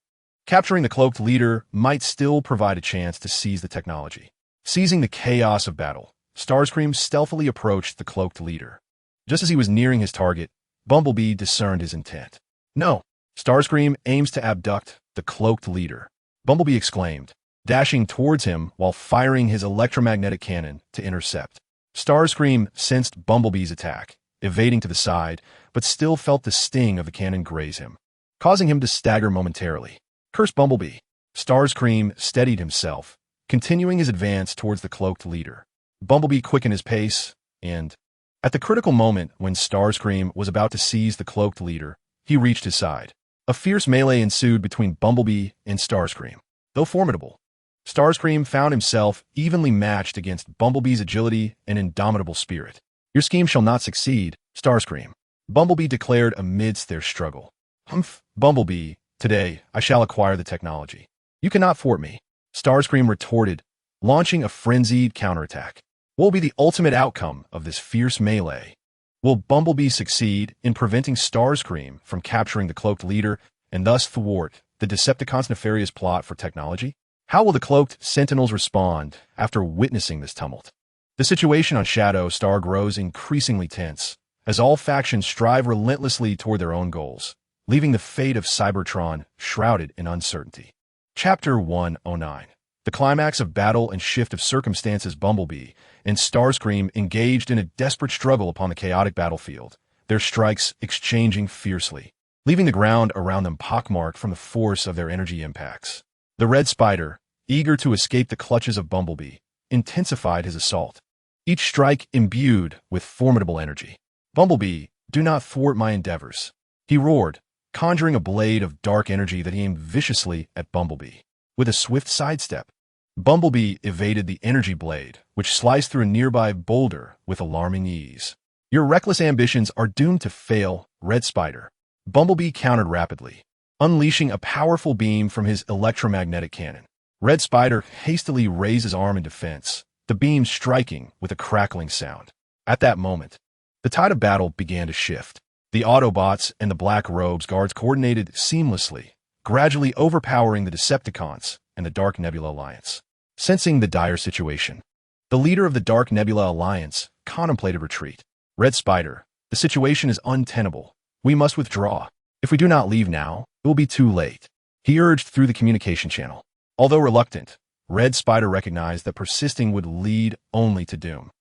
A: Capturing the cloaked leader might still provide a chance to seize the technology. Seizing the chaos of battle, Starscream stealthily approached the cloaked leader. Just as he was nearing his target, Bumblebee discerned his intent. No, Starscream aims to abduct the cloaked leader, Bumblebee exclaimed, dashing towards him while firing his electromagnetic cannon to intercept. Starscream sensed Bumblebee's attack, evading to the side, but still felt the sting of the cannon graze him, causing him to stagger momentarily. Curse Bumblebee! Starscream steadied himself, continuing his advance towards the cloaked leader. Bumblebee quickened his pace, and, at the critical moment when Starscream was about to seize the cloaked leader, he reached his side. A fierce melee ensued between Bumblebee and Starscream. Though formidable, Starscream found himself evenly matched against Bumblebee's agility and indomitable spirit. Your scheme shall not succeed, Starscream, Bumblebee declared amidst their struggle. Humph, Bumblebee, today I shall acquire the technology. You cannot thwart me, Starscream retorted, launching a frenzied counterattack. What will be the ultimate outcome of this fierce melee? Will Bumblebee succeed in preventing Starscream from capturing the cloaked leader and thus thwart the Decepticons' nefarious plot for technology? How will the cloaked Sentinels respond after witnessing this tumult? The situation on Shadow Star grows increasingly tense, as all factions strive relentlessly toward their own goals, leaving the fate of Cybertron shrouded in uncertainty. Chapter 109. The climax of battle and shift of circumstances. Bumblebee and Starscream engaged in a desperate struggle upon the chaotic battlefield, their strikes exchanging fiercely, leaving the ground around them pockmarked from the force of their energy impacts. The Red Spider, eager to escape the clutches of Bumblebee, intensified his assault, each strike imbued with formidable energy. Bumblebee, do not thwart my endeavors, he roared, conjuring a blade of dark energy that he aimed viciously at Bumblebee. With a swift sidestep, Bumblebee evaded the energy blade, which sliced through a nearby boulder with alarming ease. Your reckless ambitions are doomed to fail, Red Spider, Bumblebee countered rapidly, unleashing a powerful beam from his electromagnetic cannon. Red Spider hastily raised his arm in defense, the beam striking with a crackling sound. At that moment, the tide of battle began to shift. The Autobots and the Black Robes guards coordinated seamlessly, gradually overpowering the Decepticons and the Dark Nebula Alliance. Sensing the dire situation, the leader of the Dark Nebula Alliance contemplated retreat. Red Spider, the situation is untenable. We must withdraw. If we do not leave now, it will be too late, he urged through the communication channel. Although reluctant, Red Spider recognized that persisting would lead only to doom.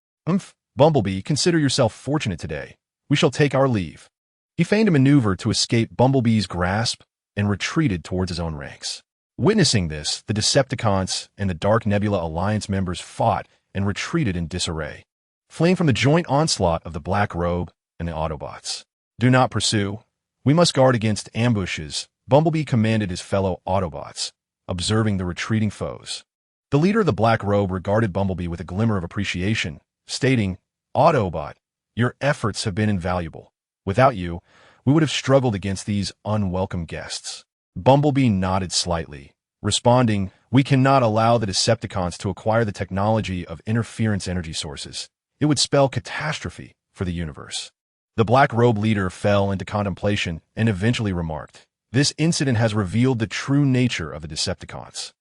A: Bumblebee, consider yourself fortunate today. We shall take our leave. He feigned a maneuver to escape Bumblebee's grasp and retreated towards his own ranks. Witnessing this, the Decepticons and the Dark Nebula Alliance members fought and retreated in disarray, fleeing from the joint onslaught of the Black Robe and the Autobots. Do not pursue. We must guard against ambushes, Bumblebee commanded his fellow Autobots, observing the retreating foes. The leader of the Black Robe regarded Bumblebee with a glimmer of appreciation, stating, Autobot, your efforts have been invaluable. Without you, we would have struggled against these unwelcome guests. Bumblebee nodded slightly, responding, we cannot allow the Decepticons to acquire the technology of interference energy sources. It would spell catastrophe for the universe. The Black Robe leader fell into contemplation and eventually remarked, this incident has revealed the true nature of the Decepticons.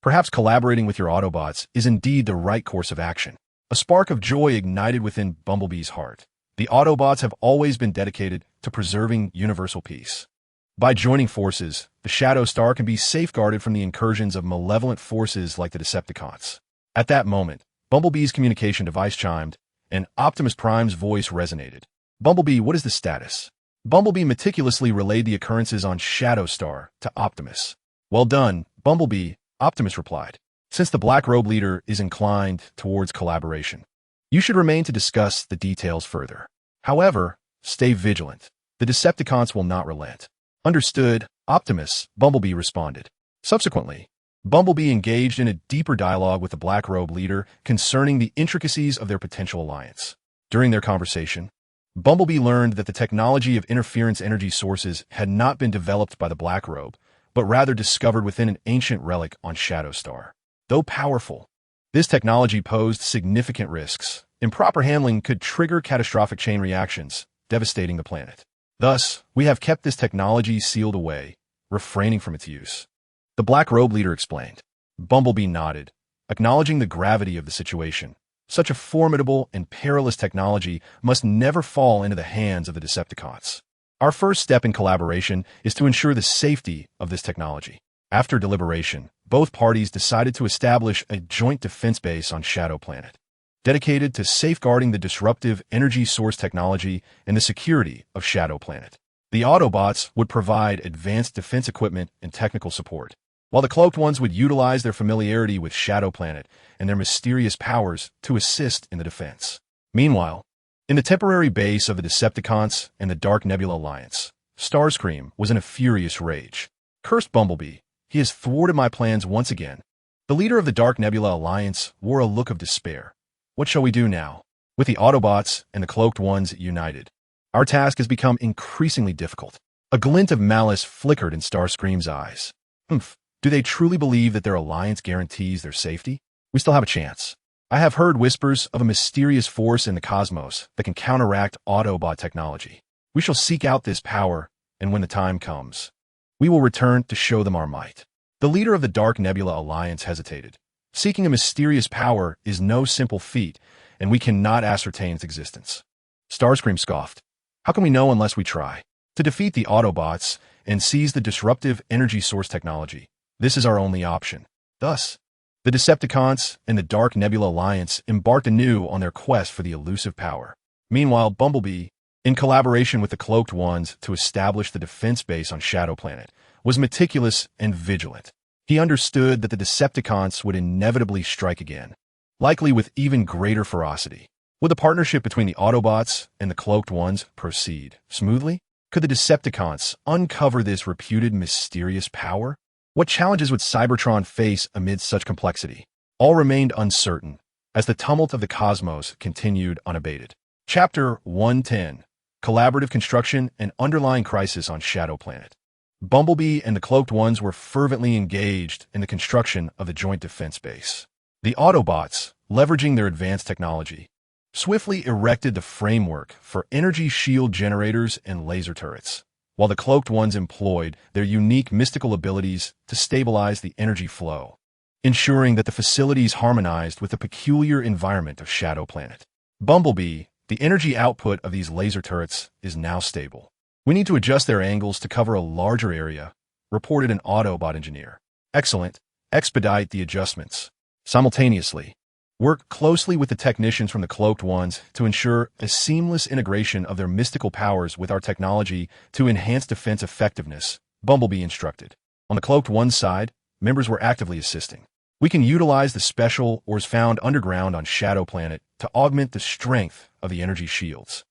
A: Perhaps collaborating with your Autobots is indeed the right course of action. A spark of joy ignited within Bumblebee's heart. The Autobots have always been dedicated to preserving universal peace. By joining forces, the Shadow Star can be safeguarded from the incursions of malevolent forces like the Decepticons. At that moment, Bumblebee's communication device chimed, and Optimus Prime's voice resonated. "Bumblebee, what is the status?" Bumblebee meticulously relayed the occurrences on Shadow Star to Optimus. "Well done, Bumblebee," Optimus replied. "Since the Black Robe leader is inclined towards collaboration, you should remain to discuss the details further. However, stay vigilant. The Decepticons will not relent." "Understood, Optimus," Bumblebee responded. Subsequently, Bumblebee engaged in a deeper dialogue with the Black Robe leader concerning the intricacies of their potential alliance. During their conversation, Bumblebee learned that the technology of interference energy sources had not been developed by the Black Robe, but rather discovered within an ancient relic on Shadow Star. Though powerful, this technology posed significant risks. Improper handling could trigger catastrophic chain reactions, devastating the planet. Thus, we have kept this technology sealed away, refraining from its use. The Black Robe leader explained. Bumblebee nodded, acknowledging the gravity of the situation. Such a formidable and perilous technology must never fall into the hands of the Decepticons. Our first step in collaboration is to ensure the safety of this technology. After deliberation, both parties decided to establish a joint defense base on Shadow Planet, dedicated to safeguarding the disruptive energy source technology and the security of Shadow Planet. The Autobots would provide advanced defense equipment and technical support, while the Cloaked Ones would utilize their familiarity with Shadow Planet and their mysterious powers to assist in the defense. Meanwhile, in the temporary base of the Decepticons and the Dark Nebula Alliance, Starscream was in a furious rage. "Cursed Bumblebee, he has thwarted my plans once again." The leader of the Dark Nebula Alliance wore a look of despair. "What shall we do now? With the Autobots and the Cloaked Ones united, our task has become increasingly difficult." A glint of malice flickered in Starscream's eyes. Do they truly believe that their alliance guarantees their safety? We still have a chance. I have heard whispers of a mysterious force in the cosmos that can counteract Autobot technology. We shall seek out this power, and when the time comes, we will return to show them our might. The leader of the Dark Nebula Alliance hesitated. Seeking a mysterious power is no simple feat, and we cannot ascertain its existence. Starscream scoffed. How can we know unless we try? To defeat the Autobots and seize the disruptive energy source technology, this is our only option. Thus, the Decepticons and the Dark Nebula Alliance embarked anew on their quest for the elusive power. Meanwhile, Bumblebee, in collaboration with the Cloaked Ones to establish the defense base on Shadow Planet, was meticulous and vigilant. He understood that the Decepticons would inevitably strike again, likely with even greater ferocity. Would the partnership between the Autobots and the Cloaked Ones proceed smoothly? Could the Decepticons uncover this reputed mysterious power? What challenges would Cybertron face amid such complexity? All remained uncertain as the tumult of the cosmos continued unabated. Chapter 110: Collaborative Construction and Underlying Crisis on Shadow Planet. Bumblebee and the Cloaked Ones were fervently engaged in the construction of the joint defense base. The Autobots, leveraging their advanced technology, swiftly erected the framework for energy shield generators and laser turrets, while the Cloaked Ones employed their unique mystical abilities to stabilize the energy flow, ensuring that the facilities harmonized with the peculiar environment of Shadow Planet. Bumblebee, the energy output of these laser turrets is now stable. We need to adjust their angles to cover a larger area, reported an Autobot engineer. Excellent. Expedite the adjustments. Simultaneously, work closely with the technicians from the Cloaked Ones to ensure a seamless integration of their mystical powers with our technology to enhance defense effectiveness, Bumblebee instructed. On the Cloaked Ones side, members were actively assisting. We can utilize the special ores found underground on Shadow Planet to augment the strength of the energy shields.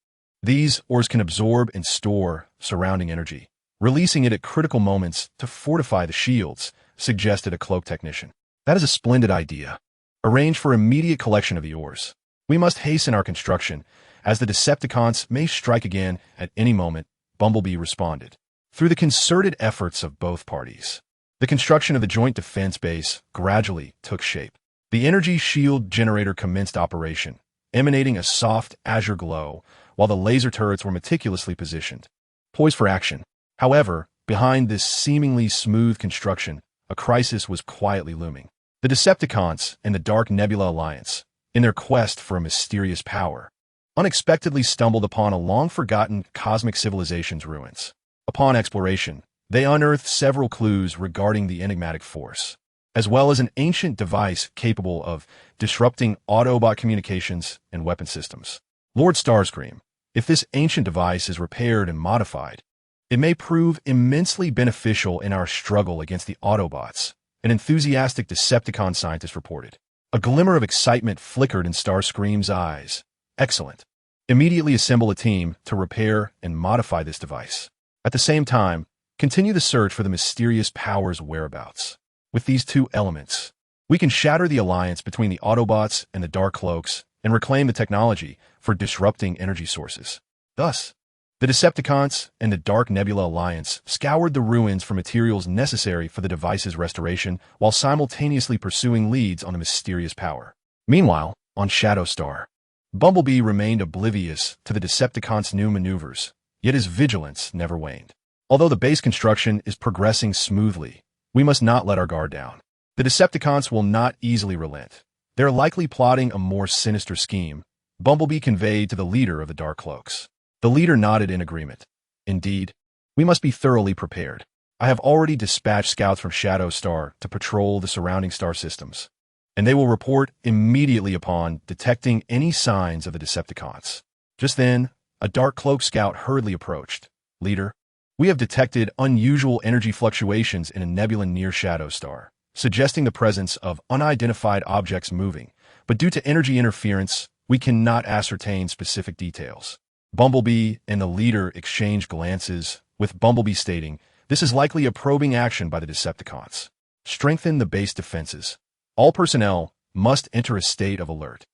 A: These ores can absorb and store surrounding energy, releasing it at critical moments to fortify the shields, suggested a cloak technician. That is a splendid idea. Arrange for immediate collection of the ores. We must hasten our construction, as the Decepticons may strike again at any moment, Bumblebee responded. Through the concerted efforts of both parties, the construction of the joint defense base gradually took shape. The energy shield generator commenced operation, emanating a soft azure glow, while the laser turrets were meticulously positioned, poised for action. However, behind this seemingly smooth construction, a crisis was quietly looming. The Decepticons and the Dark Nebula Alliance, in their quest for a mysterious power, unexpectedly stumbled upon a long-forgotten cosmic civilization's ruins. Upon exploration, they unearthed several clues regarding the enigmatic force, as well as an ancient device capable of disrupting Autobot communications and weapon systems. Lord Starscream, if this ancient device is repaired and modified, it may prove immensely beneficial in our struggle against the Autobots, an enthusiastic Decepticon scientist reported. A glimmer of excitement flickered in Starscream's eyes. Excellent. Immediately assemble a team to repair and modify this device. At the same time, continue the search for the mysterious power's whereabouts. With these two elements, we can shatter the alliance between the Autobots and the Dark Cloaks and reclaim the technology for disrupting energy sources. Thus, the Decepticons and the Dark Nebula Alliance scoured the ruins for materials necessary for the device's restoration while simultaneously pursuing leads on the mysterious power. Meanwhile, on Shadowstar, Bumblebee remained oblivious to the Decepticons' new maneuvers, yet his vigilance never waned. Although the base construction is progressing smoothly, we must not let our guard down. The Decepticons will not easily relent. They're likely plotting a more sinister scheme, Bumblebee conveyed to the leader of the Dark Cloaks. The leader nodded in agreement. Indeed, we must be thoroughly prepared. I have already dispatched scouts from Shadowstar to patrol the surrounding star systems, and they will report immediately upon detecting any signs of the Decepticons. Just then, a Dark Cloak scout hurriedly approached. Leader, we have detected unusual energy fluctuations in a nebula near Shadowstar, suggesting the presence of unidentified objects moving, but due to energy interference, we cannot ascertain specific details. Bumblebee and the leader exchanged glances, with Bumblebee stating, "This is likely a probing action by the Decepticons. Strengthen the base defenses. All personnel must enter a state of alert.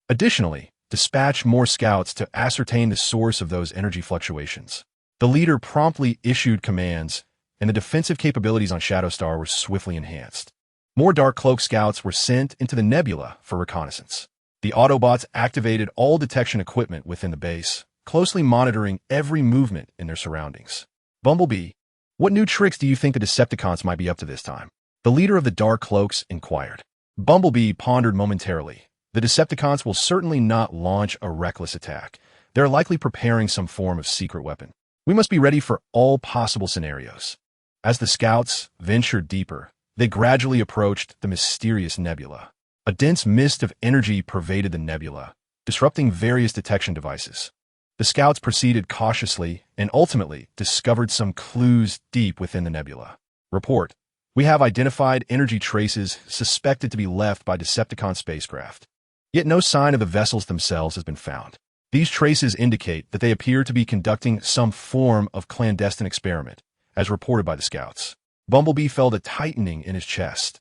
A: Additionally, dispatch more scouts to ascertain the source of those energy fluctuations." The leader promptly issued commands, and the defensive capabilities on Shadowstar were swiftly enhanced. More Dark Cloak scouts were sent into the nebula for reconnaissance. The Autobots activated all detection equipment within the base, closely monitoring every movement in their surroundings. Bumblebee, what new tricks do you think the Decepticons might be up to this time? The leader of the Dark Cloaks inquired. Bumblebee pondered momentarily. The Decepticons will certainly not launch a reckless attack. They're likely preparing some form of secret weapon. We must be ready for all possible scenarios. As the scouts ventured deeper, they gradually approached the mysterious nebula. A dense mist of energy pervaded the nebula, disrupting various detection devices. The scouts proceeded cautiously and ultimately discovered some clues deep within the nebula. Report: we have identified energy traces suspected to be left by Decepticon spacecraft. Yet no sign of the vessels themselves has been found. These traces indicate that they appear to be conducting some form of clandestine experiment, as reported by the scouts. Bumblebee felt a tightening in his chest.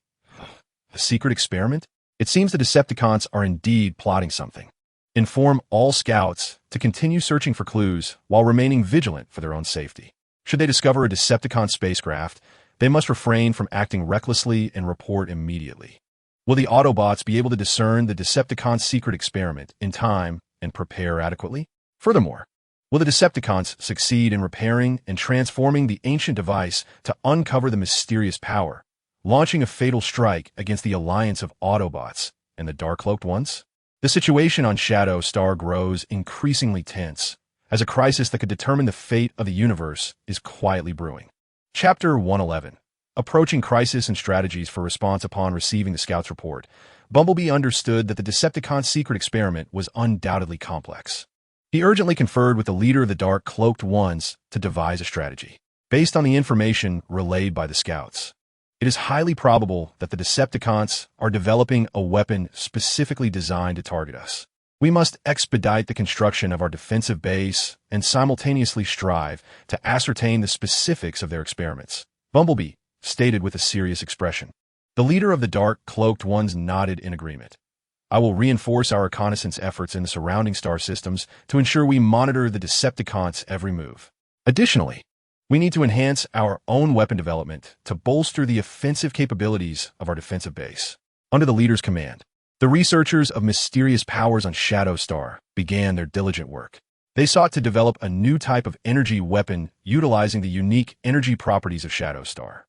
A: A secret experiment? It seems the Decepticons are indeed plotting something. Inform all scouts to continue searching for clues while remaining vigilant for their own safety. Should they discover a Decepticon spacecraft, they must refrain from acting recklessly and report immediately. Will the Autobots be able to discern the Decepticon secret experiment in time and prepare adequately? Furthermore, will the Decepticons succeed in repairing and transforming the ancient device to uncover the mysterious power, launching a fatal strike against the alliance of Autobots and the Dark-Cloaked ones? The situation on Shadowstar grows increasingly tense, as a crisis that could determine the fate of the universe is quietly brewing. Chapter 111. Approaching Crisis and Strategies for Response. Upon receiving the Scouts' report, Bumblebee understood that the Decepticon secret experiment was undoubtedly complex. He urgently conferred with the leader of the Dark-Cloaked Ones to devise a strategy. Based on the information relayed by the Scouts, it is highly probable that the Decepticons are developing a weapon specifically designed to target us. We must expedite the construction of our defensive base and simultaneously strive to ascertain the specifics of their experiments, Bumblebee stated with a serious expression. The leader of the Dark-Cloaked Ones nodded in agreement. I will reinforce our reconnaissance efforts in the surrounding star systems to ensure we monitor the Decepticons' every move. Additionally, we need to enhance our own weapon development to bolster the offensive capabilities of our defensive base. Under the leader's command, the researchers of mysterious powers on Shadowstar began their diligent work. They sought to develop a new type of energy weapon utilizing the unique energy properties of Shadowstar.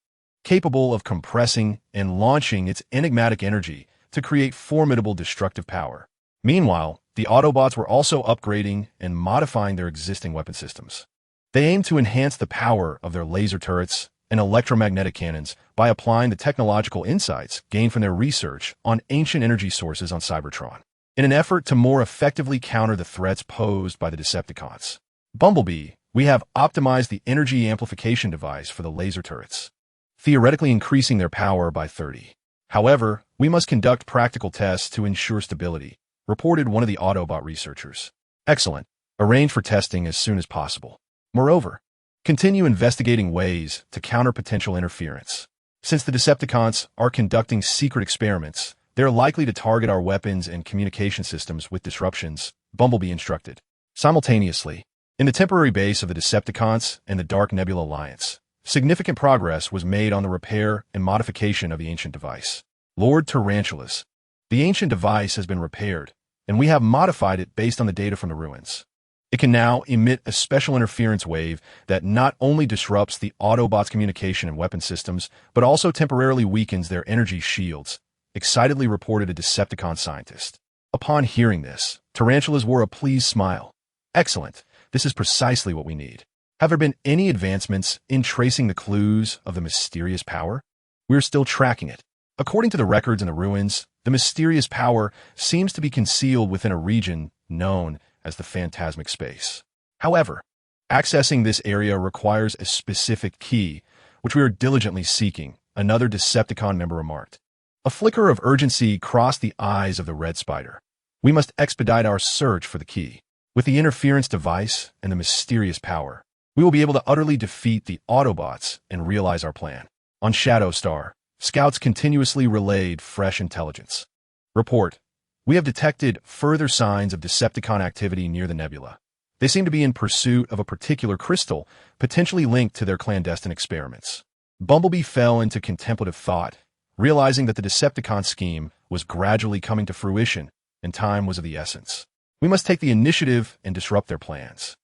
A: capable of compressing and launching its enigmatic energy to create formidable destructive power. Meanwhile, the Autobots were also upgrading and modifying their existing weapon systems. They aimed to enhance the power of their laser turrets and electromagnetic cannons by applying the technological insights gained from their research on ancient energy sources on Cybertron, in an effort to more effectively counter the threats posed by the Decepticons. Bumblebee, we have optimized the energy amplification device for the laser turrets, theoretically increasing their power by 30. However, we must conduct practical tests to ensure stability, reported one of the Autobot researchers. Excellent. Arrange for testing as soon as possible. Moreover, continue investigating ways to counter potential interference. Since the Decepticons are conducting secret experiments, they are likely to target our weapons and communication systems with disruptions, Bumblebee instructed. Simultaneously, in the temporary base of the Decepticons and the Dark Nebula Alliance, significant progress was made on the repair and modification of the ancient device. Lord Tarantulas, the ancient device has been repaired, and we have modified it based on the data from the ruins. It can now emit a special interference wave that not only disrupts the Autobots' communication and weapon systems, but also temporarily weakens their energy shields, excitedly reported a Decepticon scientist. Upon hearing this, Tarantulas wore a pleased smile. Excellent. This is precisely what we need. Have there been any advancements in tracing the clues of the mysterious power? We're still tracking it. According to the records in the ruins, the mysterious power seems to be concealed within a region known as the phantasmic space. However, accessing this area requires a specific key, which we are diligently seeking, another Decepticon member remarked. A flicker of urgency crossed the eyes of the Red Spider. We must expedite our search for the key. With the interference device and the mysterious power, we will be able to utterly defeat the Autobots and realize our plan. On Shadow Star, scouts continuously relayed fresh intelligence. Report. We have detected further signs of Decepticon activity near the nebula. They seem to be in pursuit of a particular crystal, potentially linked to their clandestine experiments. Bumblebee fell into contemplative thought, realizing that the Decepticon scheme was gradually coming to fruition, and time was of the essence. We must take the initiative and disrupt their plans.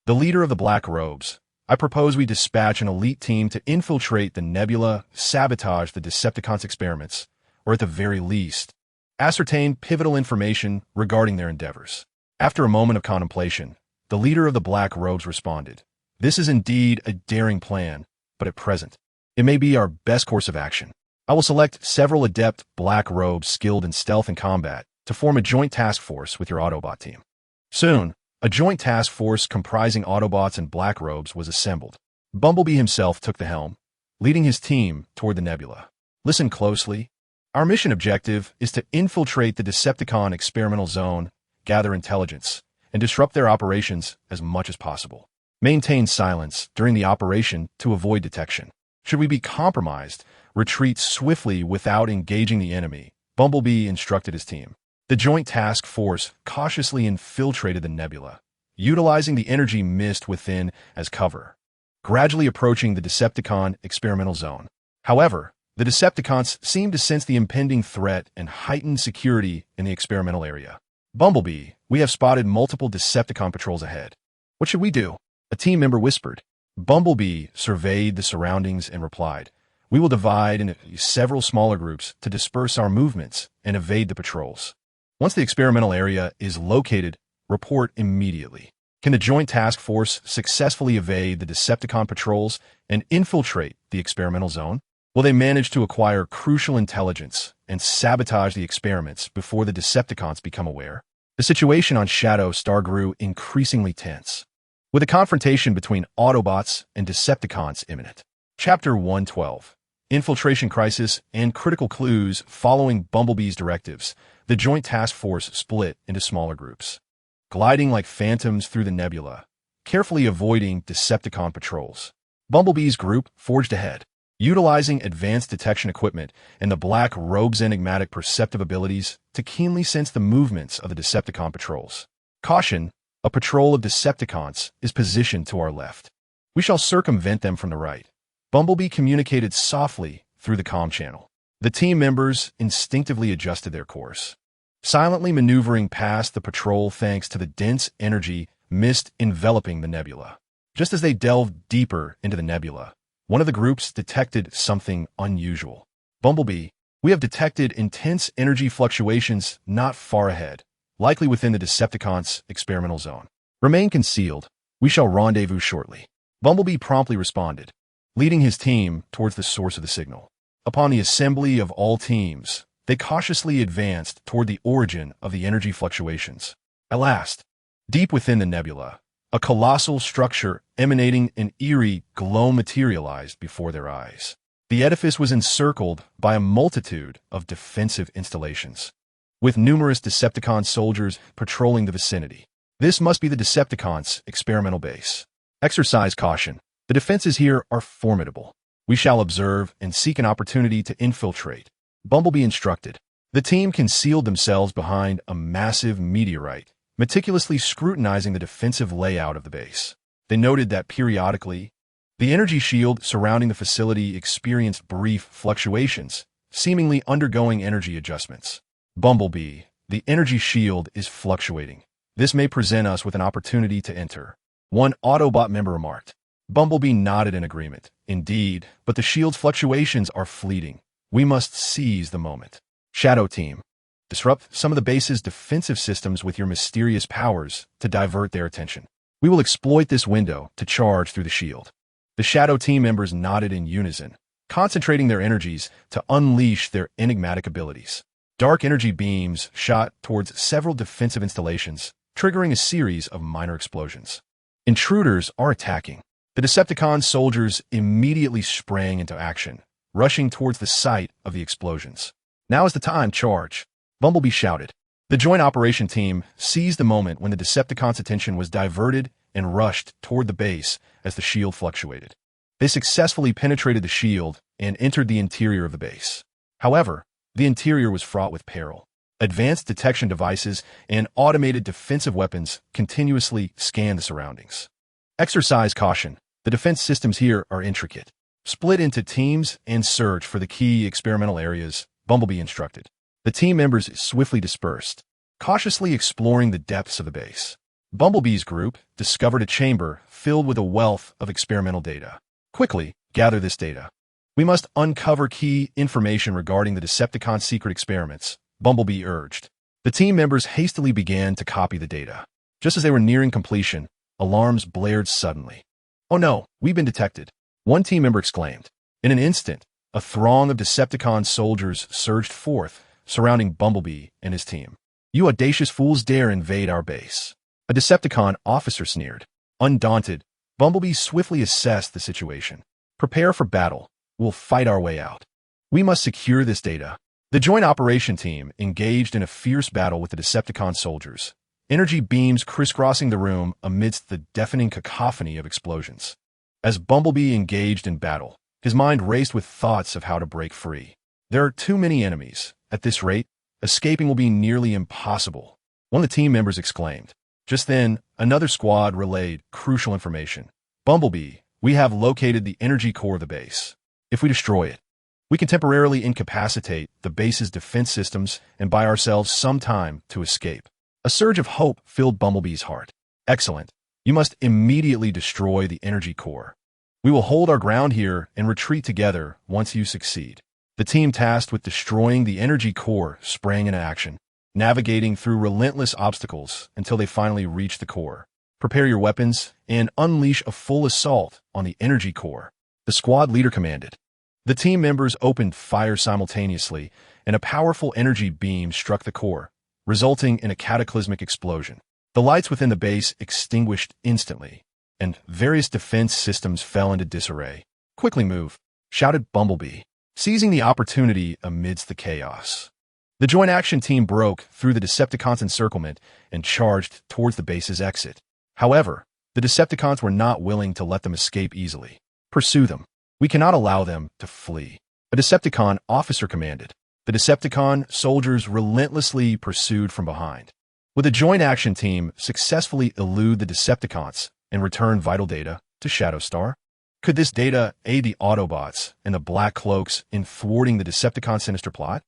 A: The leader of the Black Robes, I propose we dispatch an elite team to infiltrate the nebula, sabotage the Decepticons' experiments, or at the very least, ascertain pivotal information regarding their endeavors. After a moment of contemplation, the leader of the Black Robes responded, "This is indeed a daring plan, but at present, it may be our best course of action. I will select several adept Black Robes skilled in stealth and combat to form a joint task force with your Autobot team." Soon, a joint task force comprising Autobots and Black Robes was assembled. Bumblebee himself took the helm, leading his team toward the nebula. Listen closely. Our mission objective is to infiltrate the Decepticon experimental zone, gather intelligence, and disrupt their operations as much as possible. Maintain silence during the operation to avoid detection. Should we be compromised, retreat swiftly without engaging the enemy, Bumblebee instructed his team. The joint task force cautiously infiltrated the nebula, utilizing the energy mist within as cover, gradually approaching the Decepticon experimental zone. However, the Decepticons seemed to sense the impending threat and heightened security in the experimental area. Bumblebee, we have spotted multiple Decepticon patrols ahead. What should we do? A team member whispered. Bumblebee surveyed the surroundings and replied, "We will divide into several smaller groups to disperse our movements and evade the patrols. Once the experimental area is located, report immediately." Can the joint task force successfully evade the Decepticon patrols and infiltrate the experimental zone? Will they manage to acquire crucial intelligence and sabotage the experiments before the Decepticons become aware? The situation on Shadow Star grew increasingly tense, with a confrontation between Autobots and Decepticons imminent. Chapter 112. Infiltration Crisis and Critical Clues. Following Bumblebee's directives, the joint task force split into smaller groups, gliding like phantoms through the nebula, carefully avoiding Decepticon patrols. Bumblebee's group forged ahead, utilizing advanced detection equipment and the Black Robe's enigmatic perceptive abilities to keenly sense the movements of the Decepticon patrols. Caution, a patrol of Decepticons is positioned to our left. We shall circumvent them from the right. Bumblebee communicated softly through the comm channel. The team members instinctively adjusted their course, silently maneuvering past the patrol thanks to the dense energy mist enveloping the nebula. Just as they delved deeper into the nebula, one of the groups detected something unusual. Bumblebee, we have detected intense energy fluctuations not far ahead, likely within the Decepticons' experimental zone. Remain concealed. We shall rendezvous shortly. Bumblebee promptly responded, leading his team towards the source of the signal. Upon the assembly of all teams, they cautiously advanced toward the origin of the energy fluctuations. At last, deep within the nebula, a colossal structure emanating an eerie glow materialized before their eyes. The edifice was encircled by a multitude of defensive installations, with numerous Decepticon soldiers patrolling the vicinity. This must be the Decepticons' experimental base. Exercise caution. The defenses here are formidable. We shall observe and seek an opportunity to infiltrate. Bumblebee instructed. The team concealed themselves behind a massive meteorite, meticulously scrutinizing the defensive layout of the base. They noted that periodically, the energy shield surrounding the facility experienced brief fluctuations, seemingly undergoing energy adjustments. Bumblebee, the energy shield is fluctuating. This may present us with an opportunity to enter. One Autobot member remarked. Bumblebee nodded in agreement. Indeed, but the shield's fluctuations are fleeting. We must seize the moment. Shadow Team, disrupt some of the base's defensive systems with your mysterious powers to divert their attention. We will exploit this window to charge through the shield. The Shadow Team members nodded in unison, concentrating their energies to unleash their enigmatic abilities. Dark energy beams shot towards several defensive installations, triggering a series of minor explosions. Intruders are attacking. The Decepticon soldiers immediately sprang into action, rushing towards the site of the explosions. Now is the time, charge! Bumblebee shouted. The Joint Operation Team seized the moment when the Decepticons' attention was diverted and rushed toward the base as the shield fluctuated. They successfully penetrated the shield and entered the interior of the base. However, the interior was fraught with peril. Advanced detection devices and automated defensive weapons continuously scanned the surroundings. Exercise caution. The defense systems here are intricate. Split into teams and search for the key experimental areas, Bumblebee instructed. The team members swiftly dispersed, cautiously exploring the depths of the base. Bumblebee's group discovered a chamber filled with a wealth of experimental data. Quickly, gather this data. We must uncover key information regarding the Decepticon secret experiments, Bumblebee urged. The team members hastily began to copy the data. Just as they were nearing completion, alarms blared suddenly. Oh no, we've been detected, one team member exclaimed. In an instant, a throng of Decepticon soldiers surged forth, surrounding Bumblebee and his team. You audacious fools dare invade our base. A Decepticon officer sneered. Undaunted, Bumblebee swiftly assessed the situation. Prepare for battle. We'll fight our way out. We must secure this data. The Joint Operation Team engaged in a fierce battle with the Decepticon soldiers, energy beams crisscrossing the room amidst the deafening cacophony of explosions. As Bumblebee engaged in battle, his mind raced with thoughts of how to break free. There are too many enemies. At this rate, escaping will be nearly impossible, one of the team members exclaimed. Just then, another squad relayed crucial information. Bumblebee, we have located the energy core of the base. If we destroy it, we can temporarily incapacitate the base's defense systems and buy ourselves some time to escape. A surge of hope filled Bumblebee's heart. Excellent. You must immediately destroy the energy core. We will hold our ground here and retreat together once you succeed. The team tasked with destroying the energy core sprang into action, navigating through relentless obstacles until they finally reached the core. Prepare your weapons and unleash a full assault on the energy core, the squad leader commanded. The team members opened fire simultaneously, and a powerful energy beam struck the core, resulting in a cataclysmic explosion. The lights within the base extinguished instantly, and various defense systems fell into disarray. Quickly move, shouted Bumblebee, seizing the opportunity amidst the chaos. The Joint Action Team broke through the Decepticons' encirclement and charged towards the base's exit. However, the Decepticons were not willing to let them escape easily. Pursue them. We cannot allow them to flee, a Decepticon officer commanded. The Decepticon soldiers relentlessly pursued from behind. Would the Joint Action Team successfully elude the Decepticons and return vital data to Shadowstar? Could this data aid the Autobots and the Black Cloaks in thwarting the Decepticon sinister plot?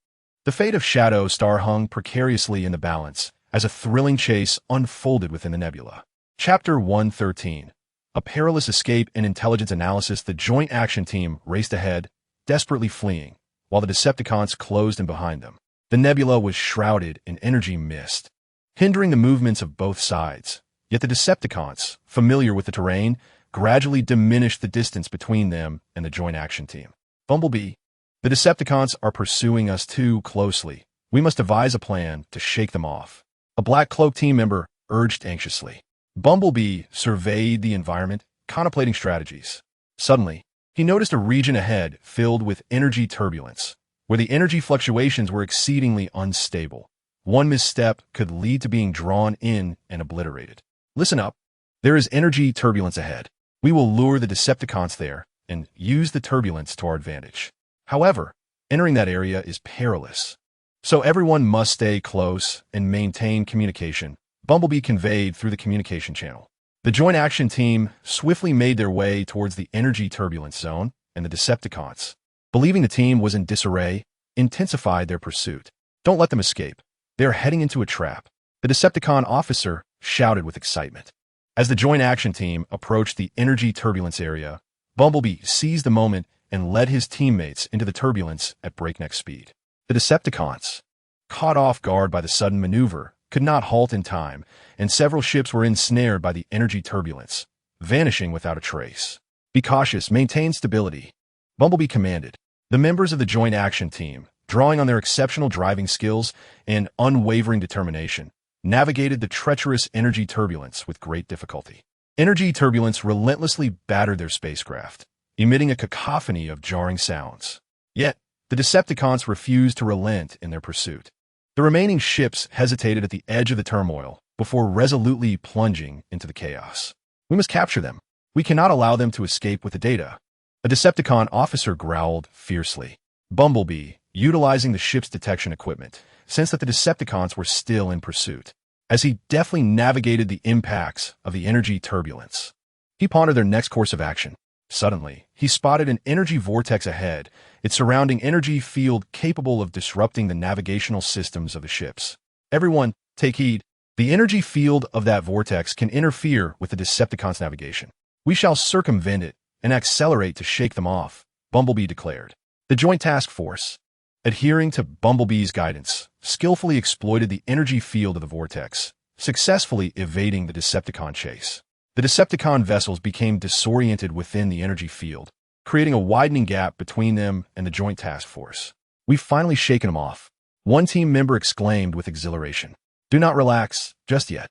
A: The fate of Shadowstar hung precariously in the balance as a thrilling chase unfolded within the nebula. Chapter 113. A perilous escape and intelligence analysis, the joint action team raced ahead, desperately fleeing, while the Decepticons closed in behind them. The nebula was shrouded in energy mist, hindering the movements of both sides. Yet the Decepticons, familiar with the terrain, gradually diminished the distance between them and the joint action team. Bumblebee, the Decepticons are pursuing us too closely. We must devise a plan to shake them off. A Black Cloak team member urged anxiously. Bumblebee surveyed the environment, contemplating strategies. Suddenly, he noticed a region ahead filled with energy turbulence, where the energy fluctuations were exceedingly unstable. One misstep could lead to being drawn in and obliterated. Listen up. There is energy turbulence ahead. We will lure the Decepticons there and use the turbulence to our advantage. However, entering that area is perilous. So everyone must stay close and maintain communication. Bumblebee conveyed through the communication channel. The joint action team swiftly made their way towards the energy turbulence zone, and the Decepticons, believing the team was in disarray, intensified their pursuit. Don't let them escape. They are heading into a trap. The Decepticon officer shouted with excitement. As the joint action team approached the energy turbulence area, Bumblebee seized the moment and led his teammates into the turbulence at breakneck speed. The Decepticons, caught off guard by the sudden maneuver, could not halt in time, and several ships were ensnared by the energy turbulence, vanishing without a trace. Be cautious, maintain stability, Bumblebee commanded. The members of the joint action team, drawing on their exceptional driving skills and unwavering determination, navigated the treacherous energy turbulence with great difficulty. Energy turbulence relentlessly battered their spacecraft, emitting a cacophony of jarring sounds. Yet, the Decepticons refused to relent in their pursuit. The remaining ships hesitated at the edge of the turmoil before resolutely plunging into the chaos. We must capture them. We cannot allow them to escape with the data. A Decepticon officer growled fiercely. Bumblebee, utilizing the ship's detection equipment, sensed that the Decepticons were still in pursuit. As he deftly navigated the impacts of the energy turbulence, he pondered their next course of action. Suddenly, he spotted an energy vortex ahead, its surrounding energy field capable of disrupting the navigational systems of the ships. Everyone, take heed. The energy field of that vortex can interfere with the Decepticons' navigation. We shall circumvent it and accelerate to shake them off, Bumblebee declared. The Joint Task Force, adhering to Bumblebee's guidance, skillfully exploited the energy field of the vortex, successfully evading the Decepticon chase. The Decepticon vessels became disoriented within the energy field, creating a widening gap between them and the Joint Task Force. We've finally shaken them off, one team member exclaimed with exhilaration. Do not relax just yet.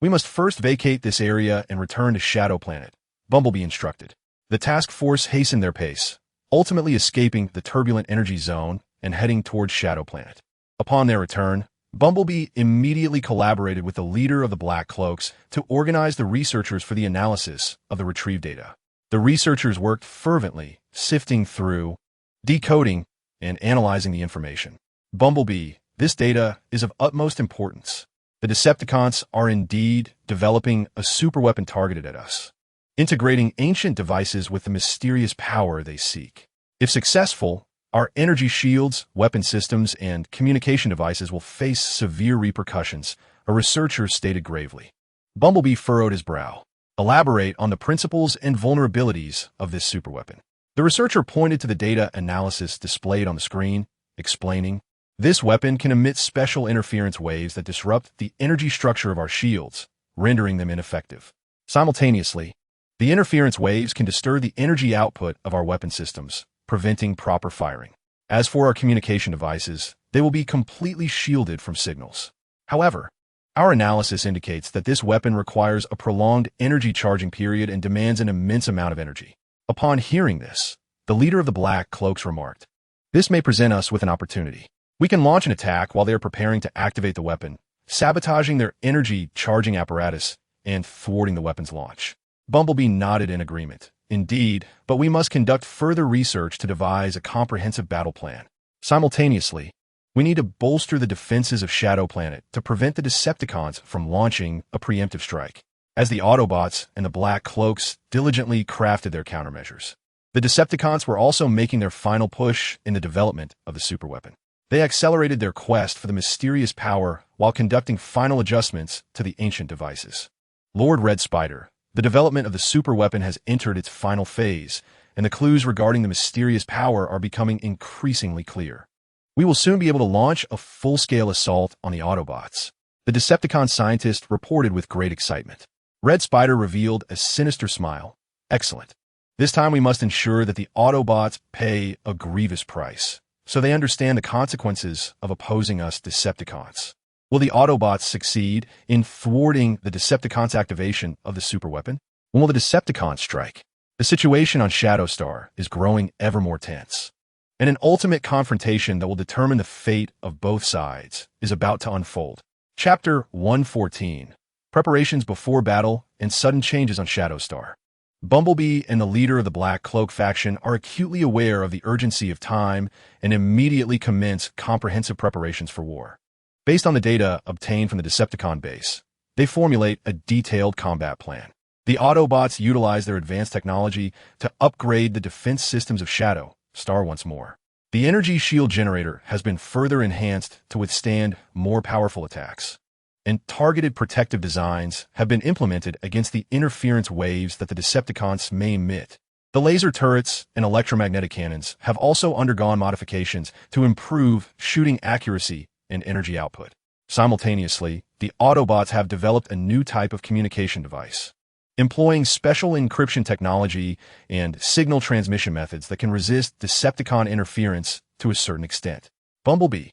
A: We must first vacate this area and return to Shadow Planet, Bumblebee instructed. The task force hastened their pace, ultimately escaping the turbulent energy zone and heading towards Shadow Planet. Upon their return, Bumblebee immediately collaborated with the leader of the Black Cloaks to organize the researchers for the analysis of the retrieved data. The researchers worked fervently, sifting through, decoding, and analyzing the information. Bumblebee, this data is of utmost importance. The Decepticons are indeed developing a superweapon targeted at us, integrating ancient devices with the mysterious power they seek. If successful, our energy shields, weapon systems, and communication devices will face severe repercussions, a researcher stated gravely. Bumblebee furrowed his brow. Elaborate on the principles and vulnerabilities of this superweapon. The researcher pointed to the data analysis displayed on the screen, explaining, this weapon can emit special interference waves that disrupt the energy structure of our shields, rendering them ineffective. Simultaneously, the interference waves can disturb the energy output of our weapon systems, preventing proper firing. As for our communication devices, they will be completely shielded from signals. However, our analysis indicates that this weapon requires a prolonged energy charging period and demands an immense amount of energy. Upon hearing this, the leader of the Black Cloaks remarked, this may present us with an opportunity. We can launch an attack while they are preparing to activate the weapon, sabotaging their energy charging apparatus and thwarting the weapon's launch. Bumblebee nodded in agreement. Indeed, but we must conduct further research to devise a comprehensive battle plan. Simultaneously, we need to bolster the defenses of Shadow Planet to prevent the Decepticons from launching a preemptive strike, as the Autobots and the Black Cloaks diligently crafted their countermeasures. The Decepticons were also making their final push in the development of the superweapon. They accelerated their quest for the mysterious power while conducting final adjustments to the ancient devices. Lord Red Spider, The development of the superweapon has entered its final phase, and the clues regarding the mysterious power are becoming increasingly clear. We will soon be able to launch a full-scale assault on the Autobots. The Decepticon scientist reported with great excitement. Red Spider revealed a sinister smile. Excellent. This time we must ensure that the Autobots pay a grievous price, so they understand the consequences of opposing us Decepticons. Will the Autobots succeed in thwarting the Decepticons' activation of the superweapon? When will the Decepticons strike? The situation on Shadowstar is growing ever more tense, and an ultimate confrontation that will determine the fate of both sides is about to unfold. Chapter 114: Preparations before battle and sudden changes on Shadowstar. Bumblebee and the leader of the Black Cloak faction are acutely aware of the urgency of time and immediately commence comprehensive preparations for war. Based on the data obtained from the Decepticon base, they formulate a detailed combat plan. The Autobots utilize their advanced technology to upgrade the defense systems of Shadowstar once more. The energy shield generator has been further enhanced to withstand more powerful attacks, and targeted protective designs have been implemented against the interference waves that the Decepticons may emit. The laser turrets and electromagnetic cannons have also undergone modifications to improve shooting accuracy and energy output. Simultaneously, the Autobots have developed a new type of communication device, employing special encryption technology and signal transmission methods that can resist Decepticon interference to a certain extent. Bumblebee.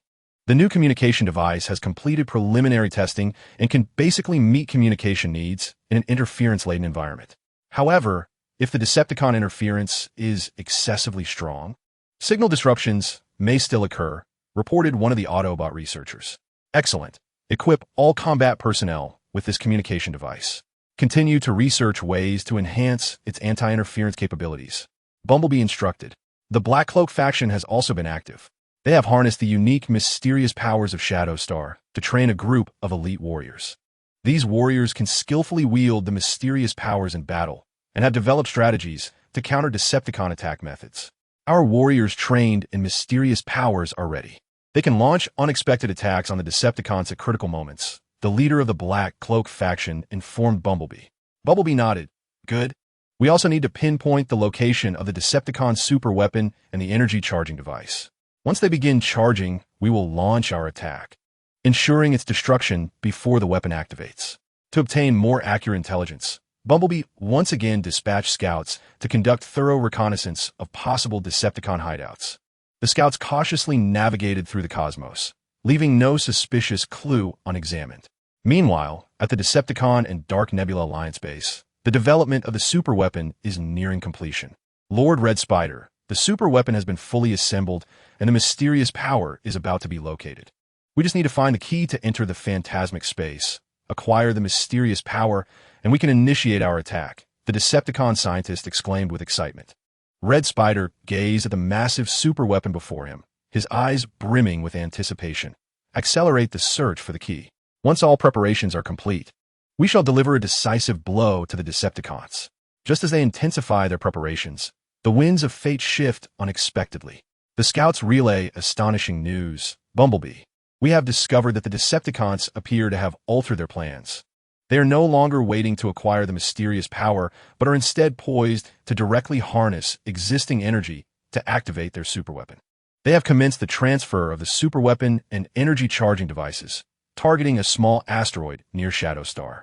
A: The new communication device has completed preliminary testing and can basically meet communication needs in an interference-laden environment. However, if the Decepticon interference is excessively strong, signal disruptions may still occur, reported one of the Autobot researchers. Excellent. Equip all combat personnel with this communication device. Continue to research ways to enhance its anti-interference capabilities. Bumblebee instructed. The Black Cloak faction has also been active. They have harnessed the unique, mysterious powers of Shadowstar to train a group of elite warriors. These warriors can skillfully wield the mysterious powers in battle and have developed strategies to counter Decepticon attack methods. Our warriors trained in mysterious powers are ready. They can launch unexpected attacks on the Decepticons at critical moments. The leader of the Black Cloak faction informed Bumblebee. Bumblebee nodded. Good. We also need to pinpoint the location of the Decepticon superweapon and the energy charging device. Once they begin charging, we will launch our attack, ensuring its destruction before the weapon activates. To obtain more accurate intelligence, Bumblebee once again dispatched scouts to conduct thorough reconnaissance of possible Decepticon hideouts. The scouts cautiously navigated through the cosmos, leaving no suspicious clue unexamined. Meanwhile, at the Decepticon and Dark Nebula Alliance base, the development of the superweapon is nearing completion. Lord Red Spider, the superweapon has been fully assembled, and the mysterious power is about to be located. We just need to find the key to enter the phantasmic space, acquire the mysterious power, and we can initiate our attack, the Decepticon scientist exclaimed with excitement. Red Spider gazed at the massive superweapon before him, his eyes brimming with anticipation. Accelerate the search for the key. Once all preparations are complete, we shall deliver a decisive blow to the Decepticons. Just as they intensify their preparations, the winds of fate shift unexpectedly. The scouts relay astonishing news. Bumblebee. We have discovered that the Decepticons appear to have altered their plans. They are no longer waiting to acquire the mysterious power, but are instead poised to directly harness existing energy to activate their superweapon. They have commenced the transfer of the superweapon and energy charging devices, targeting a small asteroid near Shadowstar.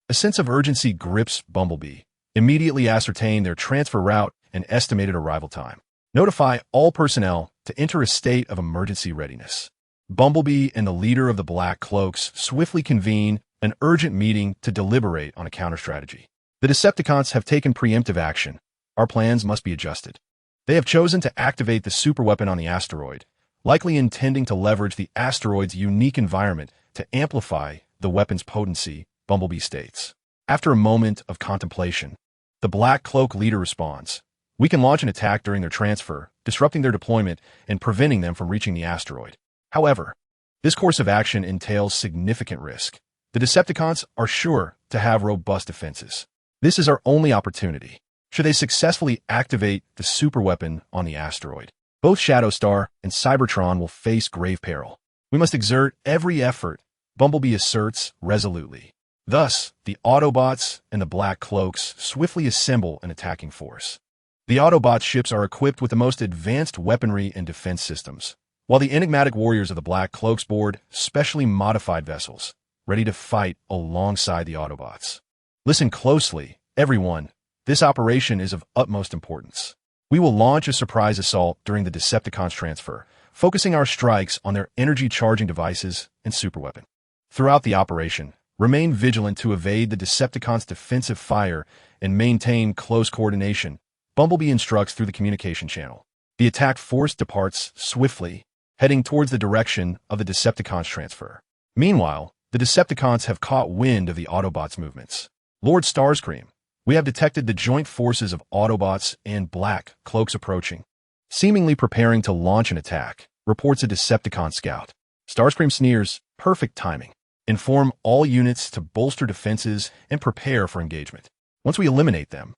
A: A sense of urgency grips Bumblebee. Immediately ascertain their transfer route and estimated arrival time. Notify all personnel to enter a state of emergency readiness. Bumblebee and the leader of the Black Cloaks swiftly convene an urgent meeting to deliberate on a counter-strategy. The Decepticons have taken preemptive action. Our plans must be adjusted. They have chosen to activate the superweapon on the asteroid, likely intending to leverage the asteroid's unique environment to amplify the weapon's potency, Bumblebee states. After a moment of contemplation, the Black Cloak leader responds. We can launch an attack during their transfer, disrupting their deployment and preventing them from reaching the asteroid. However, this course of action entails significant risk. The Decepticons are sure to have robust defenses. This is our only opportunity. Should they successfully activate the superweapon on the asteroid, both Shadowstar and Cybertron will face grave peril. We must exert every effort, Bumblebee asserts resolutely. Thus, the Autobots and the Black Cloaks swiftly assemble an attacking force. The Autobot ships are equipped with the most advanced weaponry and defense systems, while the enigmatic warriors of the Black Cloaks board specially modified vessels, ready to fight alongside the Autobots. Listen closely, everyone. This operation is of utmost importance. We will launch a surprise assault during the Decepticons transfer, focusing our strikes on their energy-charging devices and superweapon. Throughout the operation, remain vigilant to evade the Decepticons' defensive fire and maintain close coordination. Bumblebee instructs through the communication channel. The attack force departs swiftly, heading towards the direction of the Decepticons transfer. Meanwhile, the Decepticons have caught wind of the Autobots' movements. Lord Starscream, we have detected the joint forces of Autobots and Black Cloaks approaching, seemingly preparing to launch an attack, reports a Decepticon scout. Starscream sneers, perfect timing. Inform all units to bolster defenses and prepare for engagement. Once we eliminate them,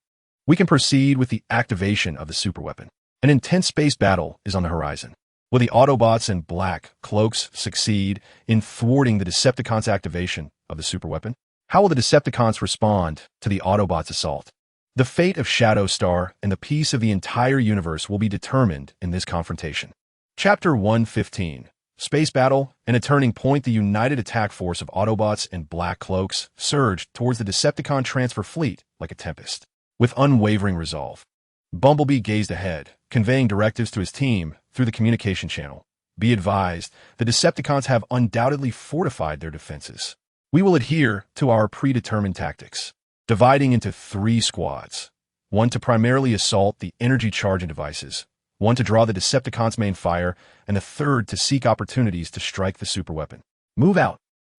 A: we can proceed with the activation of the superweapon. An intense space battle is on the horizon. Will the Autobots and Black Cloaks succeed in thwarting the Decepticons' activation of the superweapon? How will the Decepticons respond to the Autobots' assault? The fate of Shadow Star and the peace of the entire universe will be determined in this confrontation. Chapter 115. Space Battle and a turning point. The united attack force of Autobots and Black Cloaks surged towards the Decepticon transfer fleet like a tempest. With unwavering resolve, Bumblebee gazed ahead, conveying directives to his team through the communication channel. Be advised, the Decepticons have undoubtedly fortified their defenses. We will adhere to our predetermined tactics, dividing into 3 squads. 1 to primarily assault the energy-charging devices, 1 to draw the Decepticons' main fire, and the 3rd to seek opportunities to strike the superweapon. Move out.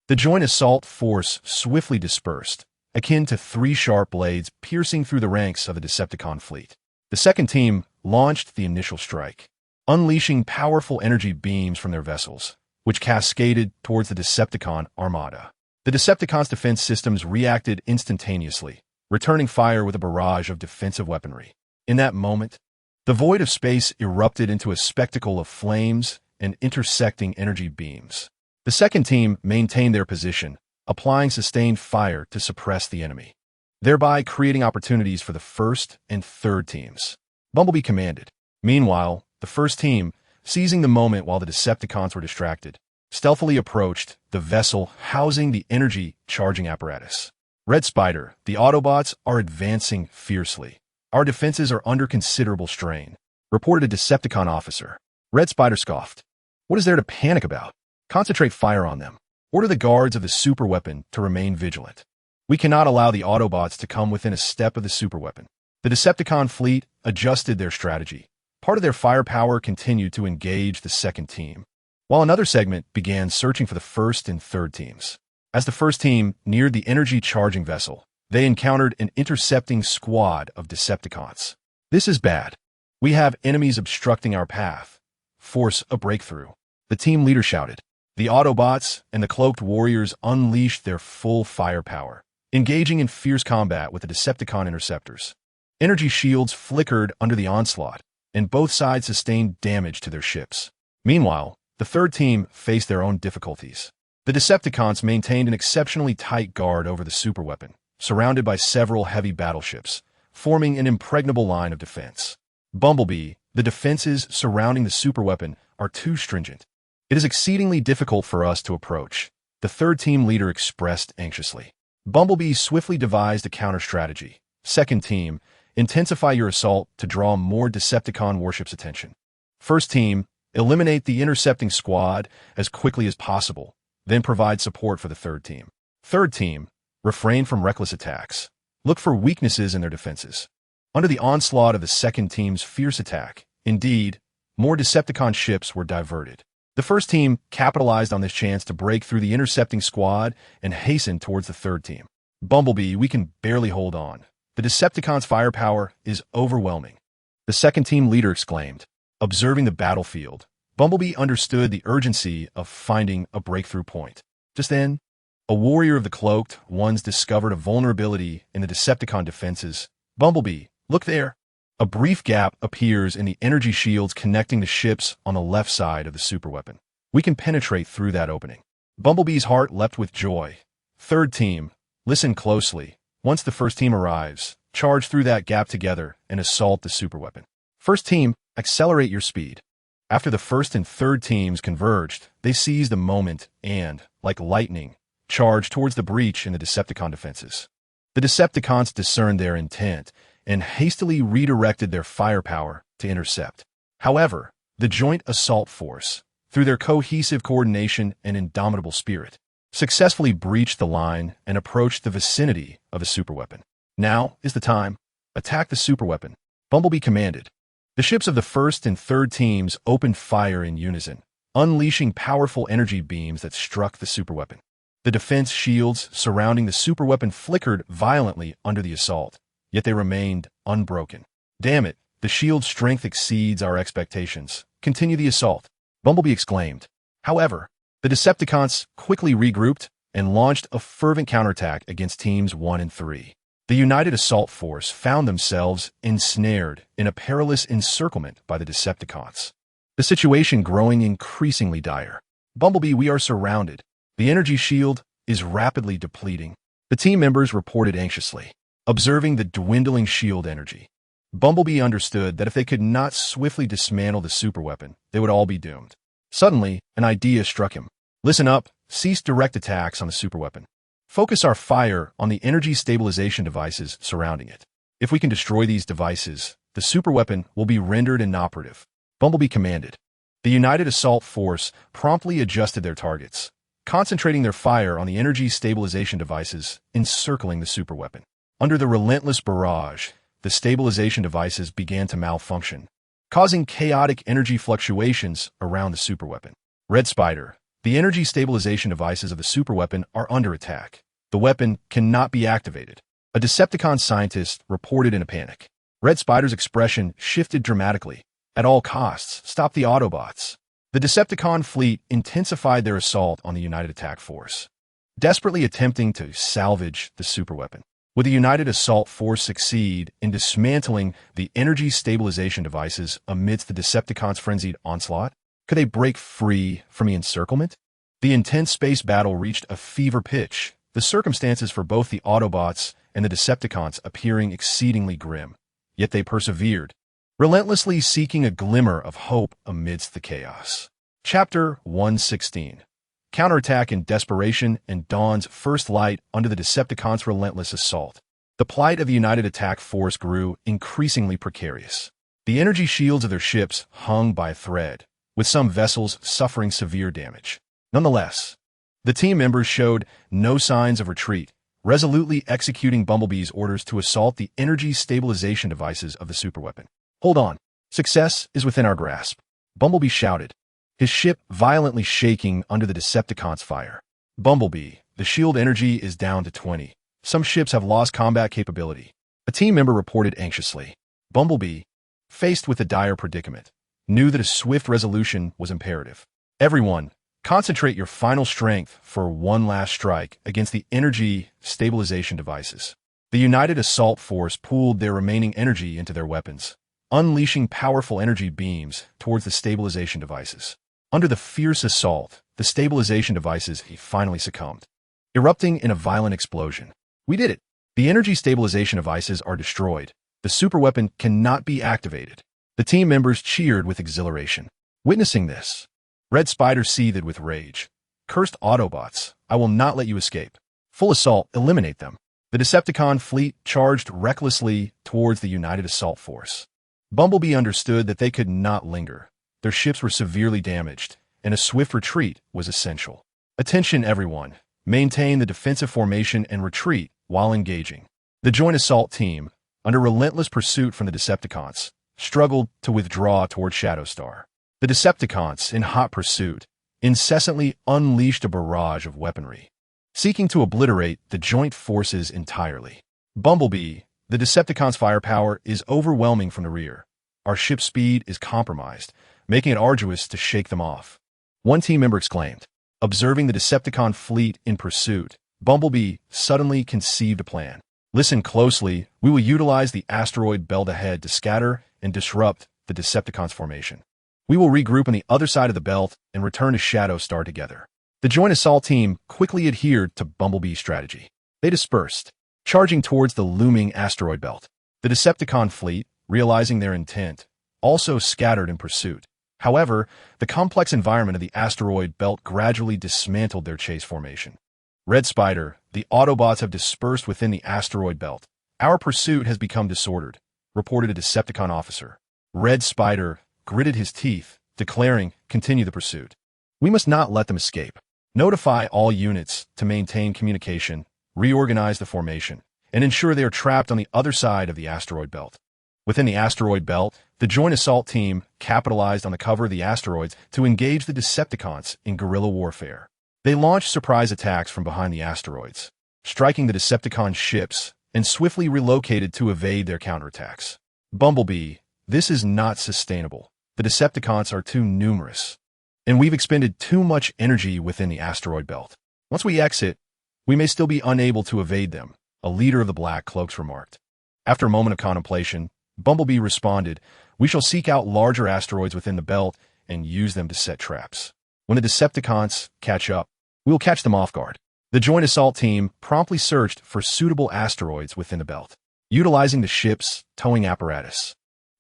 A: The joint assault force swiftly dispersed, akin to 3 sharp blades piercing through the ranks of the Decepticon fleet. The second team launched the initial strike, unleashing powerful energy beams from their vessels, which cascaded towards the Decepticon armada. The Decepticons' defense systems reacted instantaneously, returning fire with a barrage of defensive weaponry. In that moment, the void of space erupted into a spectacle of flames and intersecting energy beams. The second team maintained their position, applying sustained fire to suppress the enemy, thereby creating opportunities for the first and third teams. Bumblebee commanded. Meanwhile, the first team, seizing the moment while the Decepticons were distracted, stealthily approached the vessel housing the energy-charging apparatus. Red Spider, the Autobots are advancing fiercely. Our defenses are under considerable strain, reported a Decepticon officer. Red Spider scoffed. What is there to panic about? Concentrate fire on them. Order the guards of the superweapon to remain vigilant. We cannot allow the Autobots to come within a step of the superweapon. The Decepticon fleet adjusted their strategy. Part of their firepower continued to engage the second team, while another segment began searching for the first and third teams. As the first team neared the energy-charging vessel, they encountered an intercepting squad of Decepticons. This is bad. We have enemies obstructing our path. Force a breakthrough. The team leader shouted. The Autobots and the Cloaked Warriors unleashed their full firepower, engaging in fierce combat with the Decepticon interceptors. Energy shields flickered under the onslaught, and both sides sustained damage to their ships. Meanwhile, the third team faced their own difficulties. The Decepticons maintained an exceptionally tight guard over the superweapon, surrounded by several heavy battleships, forming an impregnable line of defense. Bumblebee, the defenses surrounding the superweapon are too stringent. It is exceedingly difficult for us to approach, the third team leader expressed anxiously. Bumblebee swiftly devised a counter-strategy. Second team, intensify your assault to draw more Decepticon warships' attention. First team, eliminate the intercepting squad as quickly as possible, then provide support for the third team. Third team, refrain from reckless attacks. Look for weaknesses in their defenses. Under the onslaught of the second team's fierce attack, indeed, more Decepticon ships were diverted. The first team capitalized on this chance to break through the intercepting squad and hasten towards the third team. Bumblebee, we can barely hold on. The Decepticons' firepower is overwhelming. The second team leader exclaimed. Observing the battlefield, Bumblebee understood the urgency of finding a breakthrough point. Just then, a warrior of the Cloaked Ones discovered a vulnerability in the Decepticon defenses. Bumblebee, look there. A brief gap appears in the energy shields connecting the ships on the left side of the superweapon. We can penetrate through that opening. Bumblebee's heart leapt with joy. Third team, Listen closely. Once the first team arrives, charge through that gap together and assault the superweapon. First team, accelerate your speed. After the first and third teams converged, they seized the moment and, like lightning, charged towards the breach in the Decepticon defenses. The Decepticons discerned their intent and hastily redirected their firepower to intercept. However, the joint assault force, through their cohesive coordination and indomitable spirit, successfully breached the line and approached the vicinity of a superweapon. Now is the time. Attack the superweapon. Bumblebee commanded. The ships of the first and third teams opened fire in unison, unleashing powerful energy beams that struck the superweapon. The defense shields surrounding the superweapon flickered violently under the assault, yet they remained unbroken. Damn it, the shield's strength exceeds our expectations. Continue the assault, Bumblebee exclaimed. However, the Decepticons quickly regrouped and launched a fervent counterattack against Teams 1 and 3. The united assault force found themselves ensnared in a perilous encirclement by the Decepticons. The situation growing increasingly dire. Bumblebee, we are surrounded. The energy shield is rapidly depleting. The team members reported anxiously, observing the dwindling shield energy. Bumblebee understood that if they could not swiftly dismantle the superweapon, they would all be doomed. Suddenly, an idea struck him. Listen up, cease direct attacks on the superweapon. Focus our fire on the energy stabilization devices surrounding it. If we can destroy these devices, the superweapon will be rendered inoperative, Bumblebee commanded. The united assault force promptly adjusted their targets, concentrating their fire on the energy stabilization devices encircling the superweapon. Under the relentless barrage, the stabilization devices began to malfunction, causing chaotic energy fluctuations around the superweapon. Red Spider, the energy stabilization devices of the superweapon are under attack. The weapon cannot be activated. A Decepticon scientist reported in a panic. Red Spider's expression shifted dramatically. At all costs, stop the Autobots. The Decepticon fleet intensified their assault on the United Attack Force, desperately attempting to salvage the superweapon. Would the United Assault Force succeed in dismantling the energy stabilization devices amidst the Decepticons' frenzied onslaught? Could they break free from the encirclement? The intense space battle reached a fever pitch, the circumstances for both the Autobots and the Decepticons appearing exceedingly grim. Yet they persevered, relentlessly seeking a glimmer of hope amidst the chaos. Chapter 116. Counterattack in desperation and Dawn's first light under the Decepticons' relentless assault. The plight of the United Attack Force grew increasingly precarious. The energy shields of their ships hung by a thread, with some vessels suffering severe damage. Nonetheless, the team members showed no signs of retreat, resolutely executing Bumblebee's orders to assault the energy stabilization devices of the superweapon. Hold on. Success is within our grasp, Bumblebee shouted, his ship violently shaking under the Decepticons' fire. Bumblebee, the shield energy is down to 20. Some ships have lost combat capability. A team member reported anxiously. Bumblebee, faced with a dire predicament, knew that a swift resolution was imperative. Everyone, concentrate your final strength for one last strike against the energy stabilization devices. The United Assault Force pooled their remaining energy into their weapons, unleashing powerful energy beams towards the stabilization devices. Under the fierce assault, the stabilization devices finally succumbed, erupting in a violent explosion. We did it. The energy stabilization devices are destroyed. The superweapon cannot be activated. The team members cheered with exhilaration. Witnessing this, Red Spider seethed with rage. Cursed Autobots, I will not let you escape. Full assault, eliminate them. The Decepticon fleet charged recklessly towards the United Assault Force. Bumblebee understood that they could not linger. Their ships were severely damaged, and a swift retreat was essential. Attention everyone, maintain the defensive formation and retreat while engaging. The joint assault team, under relentless pursuit from the Decepticons, struggled to withdraw toward Shadowstar. The Decepticons, in hot pursuit, incessantly unleashed a barrage of weaponry, seeking to obliterate the joint forces entirely. Bumblebee, the Decepticons' firepower is overwhelming from the rear. Our ship's speed is compromised, making it arduous to shake them off. One team member exclaimed. Observing the Decepticon fleet in pursuit, Bumblebee suddenly conceived a plan. Listen closely, we will utilize the asteroid belt ahead to scatter and disrupt the Decepticons' formation. We will regroup on the other side of the belt and return to Shadowstar together. The joint assault team quickly adhered to Bumblebee's strategy. They dispersed, charging towards the looming asteroid belt. The Decepticon fleet, realizing their intent, also scattered in pursuit. However, the complex environment of the asteroid belt gradually dismantled their chase formation. Red Spider, the Autobots have dispersed within the asteroid belt. Our pursuit has become disordered, reported a Decepticon officer. Red Spider gritted his teeth, declaring, continue the pursuit. We must not let them escape. Notify all units to maintain communication, reorganize the formation, and ensure they are trapped on the other side of the asteroid belt. Within the asteroid belt, the Joint Assault Team capitalized on the cover of the asteroids to engage the Decepticons in guerrilla warfare. They launched surprise attacks from behind the asteroids, striking the Decepticon ships and swiftly relocated to evade their counterattacks. Bumblebee, this is not sustainable. The Decepticons are too numerous, and we've expended too much energy within the asteroid belt. Once we exit, we may still be unable to evade them, a leader of the Black Cloaks remarked. After a moment of contemplation, Bumblebee responded, we shall seek out larger asteroids within the belt and use them to set traps. When the Decepticons catch up, we will catch them off guard. The Joint Assault Team promptly searched for suitable asteroids within the belt, utilizing the ship's towing apparatus.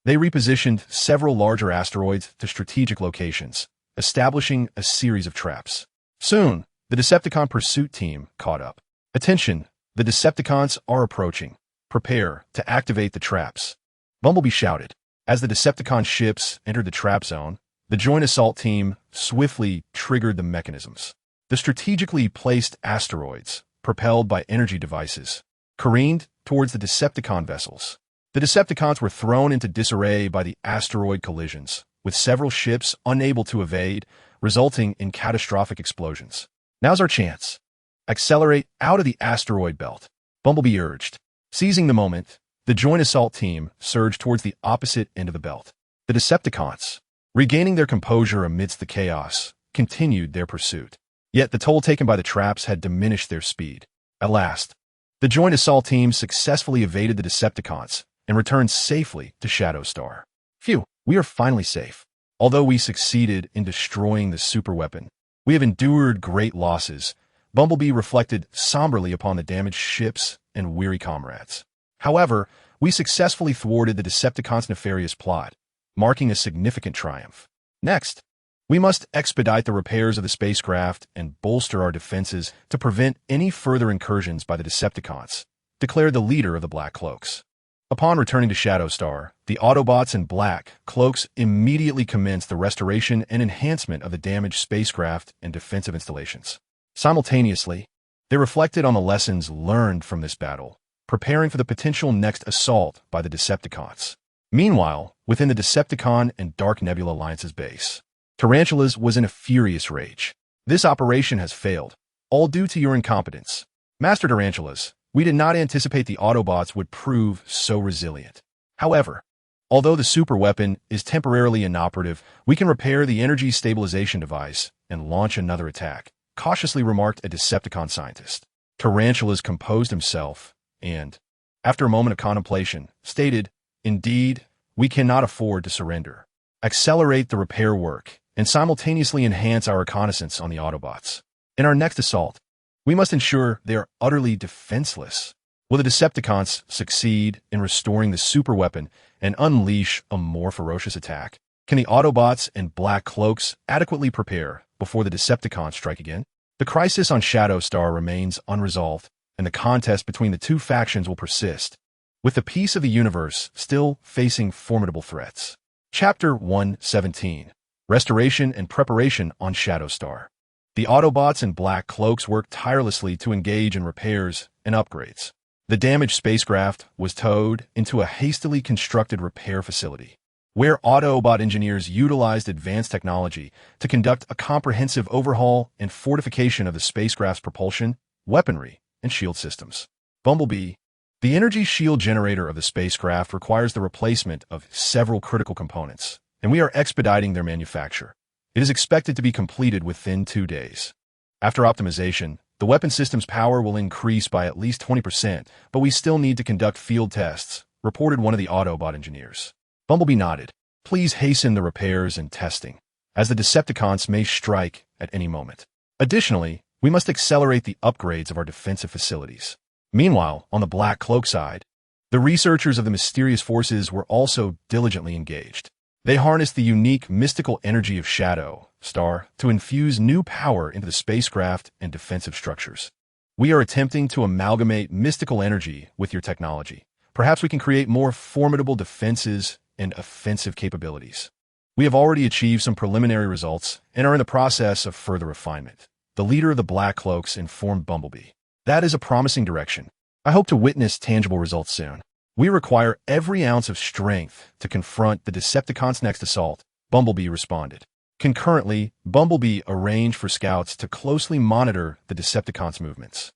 A: They repositioned several larger asteroids to strategic locations, establishing a series of traps. Soon, the Decepticon pursuit team caught up. Attention, the Decepticons are approaching. Prepare to activate the traps. Bumblebee shouted. As the Decepticon ships entered the trap zone, the Joint Assault Team swiftly triggered the mechanisms. The strategically placed asteroids, propelled by energy devices, careened towards the Decepticon vessels. The Decepticons were thrown into disarray by the asteroid collisions, with several ships unable to evade, resulting in catastrophic explosions. Now's our chance. Accelerate out of the asteroid belt, Bumblebee urged. Seizing the moment, the Joint Assault Team surged towards the opposite end of the belt. The Decepticons, regaining their composure amidst the chaos, continued their pursuit. Yet the toll taken by the traps had diminished their speed. At last, the Joint Assault Team successfully evaded the Decepticons and returned safely to Shadowstar. Phew, we are finally safe. Although we succeeded in destroying the superweapon, we have endured great losses. Bumblebee reflected somberly upon the damaged ships and weary comrades. However, we successfully thwarted the Decepticons' nefarious plot, marking a significant triumph. Next, we must expedite the repairs of the spacecraft and bolster our defenses to prevent any further incursions by the Decepticons, declared the leader of the Black Cloaks. Upon returning to Shadowstar, the Autobots and Black Cloaks immediately commenced the restoration and enhancement of the damaged spacecraft and defensive installations. Simultaneously, they reflected on the lessons learned from this battle, preparing for the potential next assault by the Decepticons. Meanwhile, within the Decepticon and Dark Nebula Alliance's base, Tarantulas was in a furious rage. This operation has failed, all due to your incompetence. Master Tarantulas, we did not anticipate the Autobots would prove so resilient. However, although the superweapon is temporarily inoperative, we can repair the energy stabilization device and launch another attack, cautiously remarked a Decepticon scientist. Tarantulas composed himself and, after a moment of contemplation, stated, indeed, we cannot afford to surrender. Accelerate the repair work and simultaneously enhance our reconnaissance on the Autobots. In our next assault, we must ensure they are utterly defenseless. Will the Decepticons succeed in restoring the superweapon and unleash a more ferocious attack? Can the Autobots and Black Cloaks adequately prepare before the Decepticons strike again? The crisis on Shadowstar remains unresolved, and the contest between the two factions will persist, with the peace of the universe still facing formidable threats. Chapter 117: Restoration and Preparation on Shadowstar. The Autobots and Black Cloaks worked tirelessly to engage in repairs and upgrades. The damaged spacecraft was towed into a hastily constructed repair facility, where Autobot engineers utilized advanced technology to conduct a comprehensive overhaul and fortification of the spacecraft's propulsion, weaponry, and shield systems. Bumblebee, the energy shield generator of the spacecraft, requires the replacement of several critical components, and we are expediting their manufacture. It is expected to be completed within 2 days. After optimization, the weapon system's power will increase by at least 20%, but we still need to conduct field tests, reported one of the Autobot engineers. Bumblebee nodded. Please hasten the repairs and testing, as the Decepticons may strike at any moment. Additionally, we must accelerate the upgrades of our defensive facilities. Meanwhile, on the Black Cloak side, the researchers of the mysterious forces were also diligently engaged. They harnessed the unique mystical energy of Shadow Star to infuse new power into the spacecraft and defensive structures. We are attempting to amalgamate mystical energy with your technology. Perhaps we can create more formidable defenses and offensive capabilities. We have already achieved some preliminary results and are in the process of further refinement. The leader of the Black Cloaks informed Bumblebee. That is a promising direction. I hope to witness tangible results soon. We require every ounce of strength to confront the Decepticons' next assault, Bumblebee responded. Concurrently, Bumblebee arranged for scouts to closely monitor the Decepticons' movements.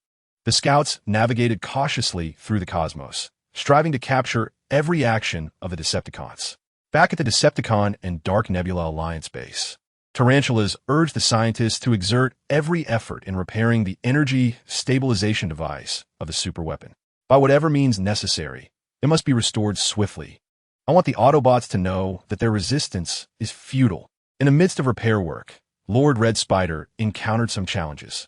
A: The scouts navigated cautiously through the cosmos, striving to capture every action of the Decepticons. Back at the Decepticon and Dark Nebula Alliance base, Tarantulas urged the scientists to exert every effort in repairing the energy stabilization device of the superweapon. By whatever means necessary, it must be restored swiftly. I want the Autobots to know that their resistance is futile. In the midst of repair work, Lord Red Spider encountered some challenges.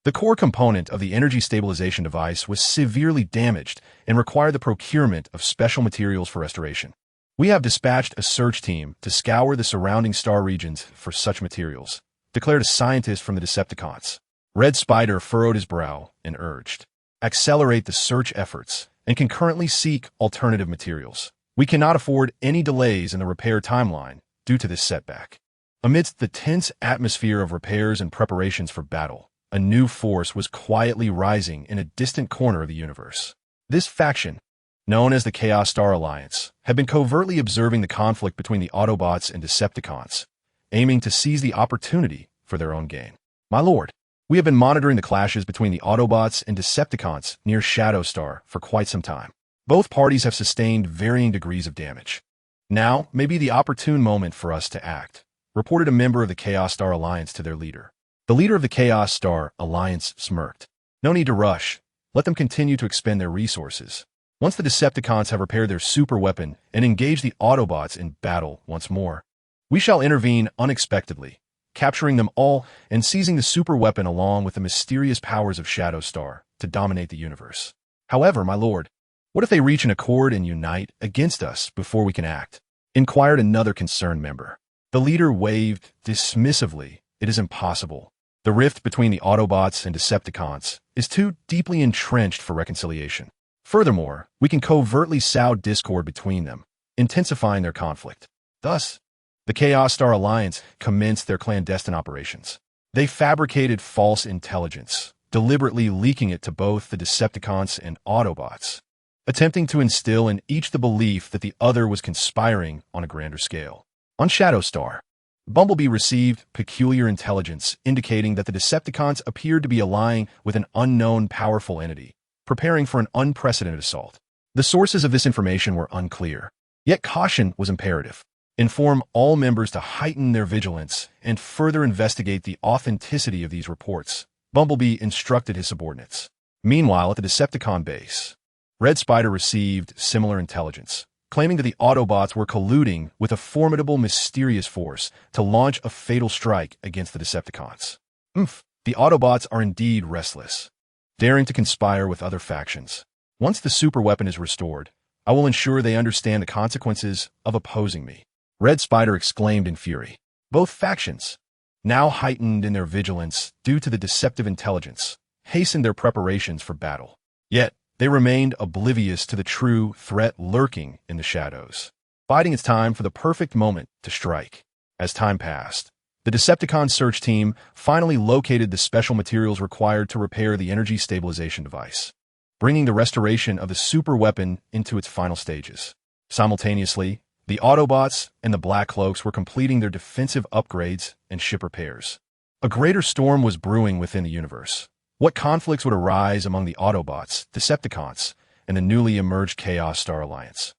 A: The core component of the energy stabilization device was severely damaged and required the procurement of special materials for restoration. We have dispatched a search team to scour the surrounding star regions for such materials, declared a scientist from the Decepticons. Red Spider furrowed his brow and urged, accelerate the search efforts and concurrently seek alternative materials. We cannot afford any delays in the repair timeline due to this setback. Amidst the tense atmosphere of repairs and preparations for battle, a new force was quietly rising in a distant corner of the universe. This faction, known as the Chaos Star Alliance, had been covertly observing the conflict between the Autobots and Decepticons, aiming to seize the opportunity for their own gain. My lord, we have been monitoring the clashes between the Autobots and Decepticons near Shadow Star for quite some time. Both parties have sustained varying degrees of damage. Now may be the opportune moment for us to act, reported a member of the Chaos Star Alliance to their leader. The leader of the Chaos Star Alliance smirked. No need to rush. Let them continue to expend their resources. Once the Decepticons have repaired their superweapon and engaged the Autobots in battle once more, we shall intervene unexpectedly, capturing them all and seizing the superweapon along with the mysterious powers of Shadow Star to dominate the universe. However, my lord, what if they reach an accord and unite against us before we can act? Inquired another concerned member. The leader waved dismissively. It is impossible. The rift between the Autobots and Decepticons is too deeply entrenched for reconciliation. Furthermore, we can covertly sow discord between them, intensifying their conflict. Thus, the Chaos Star Alliance commenced their clandestine operations. They fabricated false intelligence, deliberately leaking it to both the Decepticons and Autobots, attempting to instill in each the belief that the other was conspiring on a grander scale. On Shadow Star, Bumblebee received peculiar intelligence indicating that the Decepticons appeared to be allying with an unknown powerful entity, preparing for an unprecedented assault. The sources of this information were unclear, yet caution was imperative. Inform all members to heighten their vigilance and further investigate the authenticity of these reports, Bumblebee instructed his subordinates. Meanwhile, at the Decepticon base, Red Spider received similar intelligence, claiming that the Autobots were colluding with a formidable mysterious force to launch a fatal strike against the Decepticons. The Autobots are indeed restless, daring to conspire with other factions. Once the superweapon is restored, I will ensure they understand the consequences of opposing me, Red Spider exclaimed in fury. Both factions, now heightened in their vigilance due to the deceptive intelligence, hastened their preparations for battle. Yet, they remained oblivious to the true threat lurking in the shadows, biding its time for the perfect moment to strike. As time passed, the Decepticon search team finally located the special materials required to repair the energy stabilization device, bringing the restoration of the superweapon into its final stages. Simultaneously, the Autobots and the Black Cloaks were completing their defensive upgrades and ship repairs. A greater storm was brewing within the universe. What conflicts would arise among the Autobots, Decepticons, and the newly emerged Chaos Star Alliance?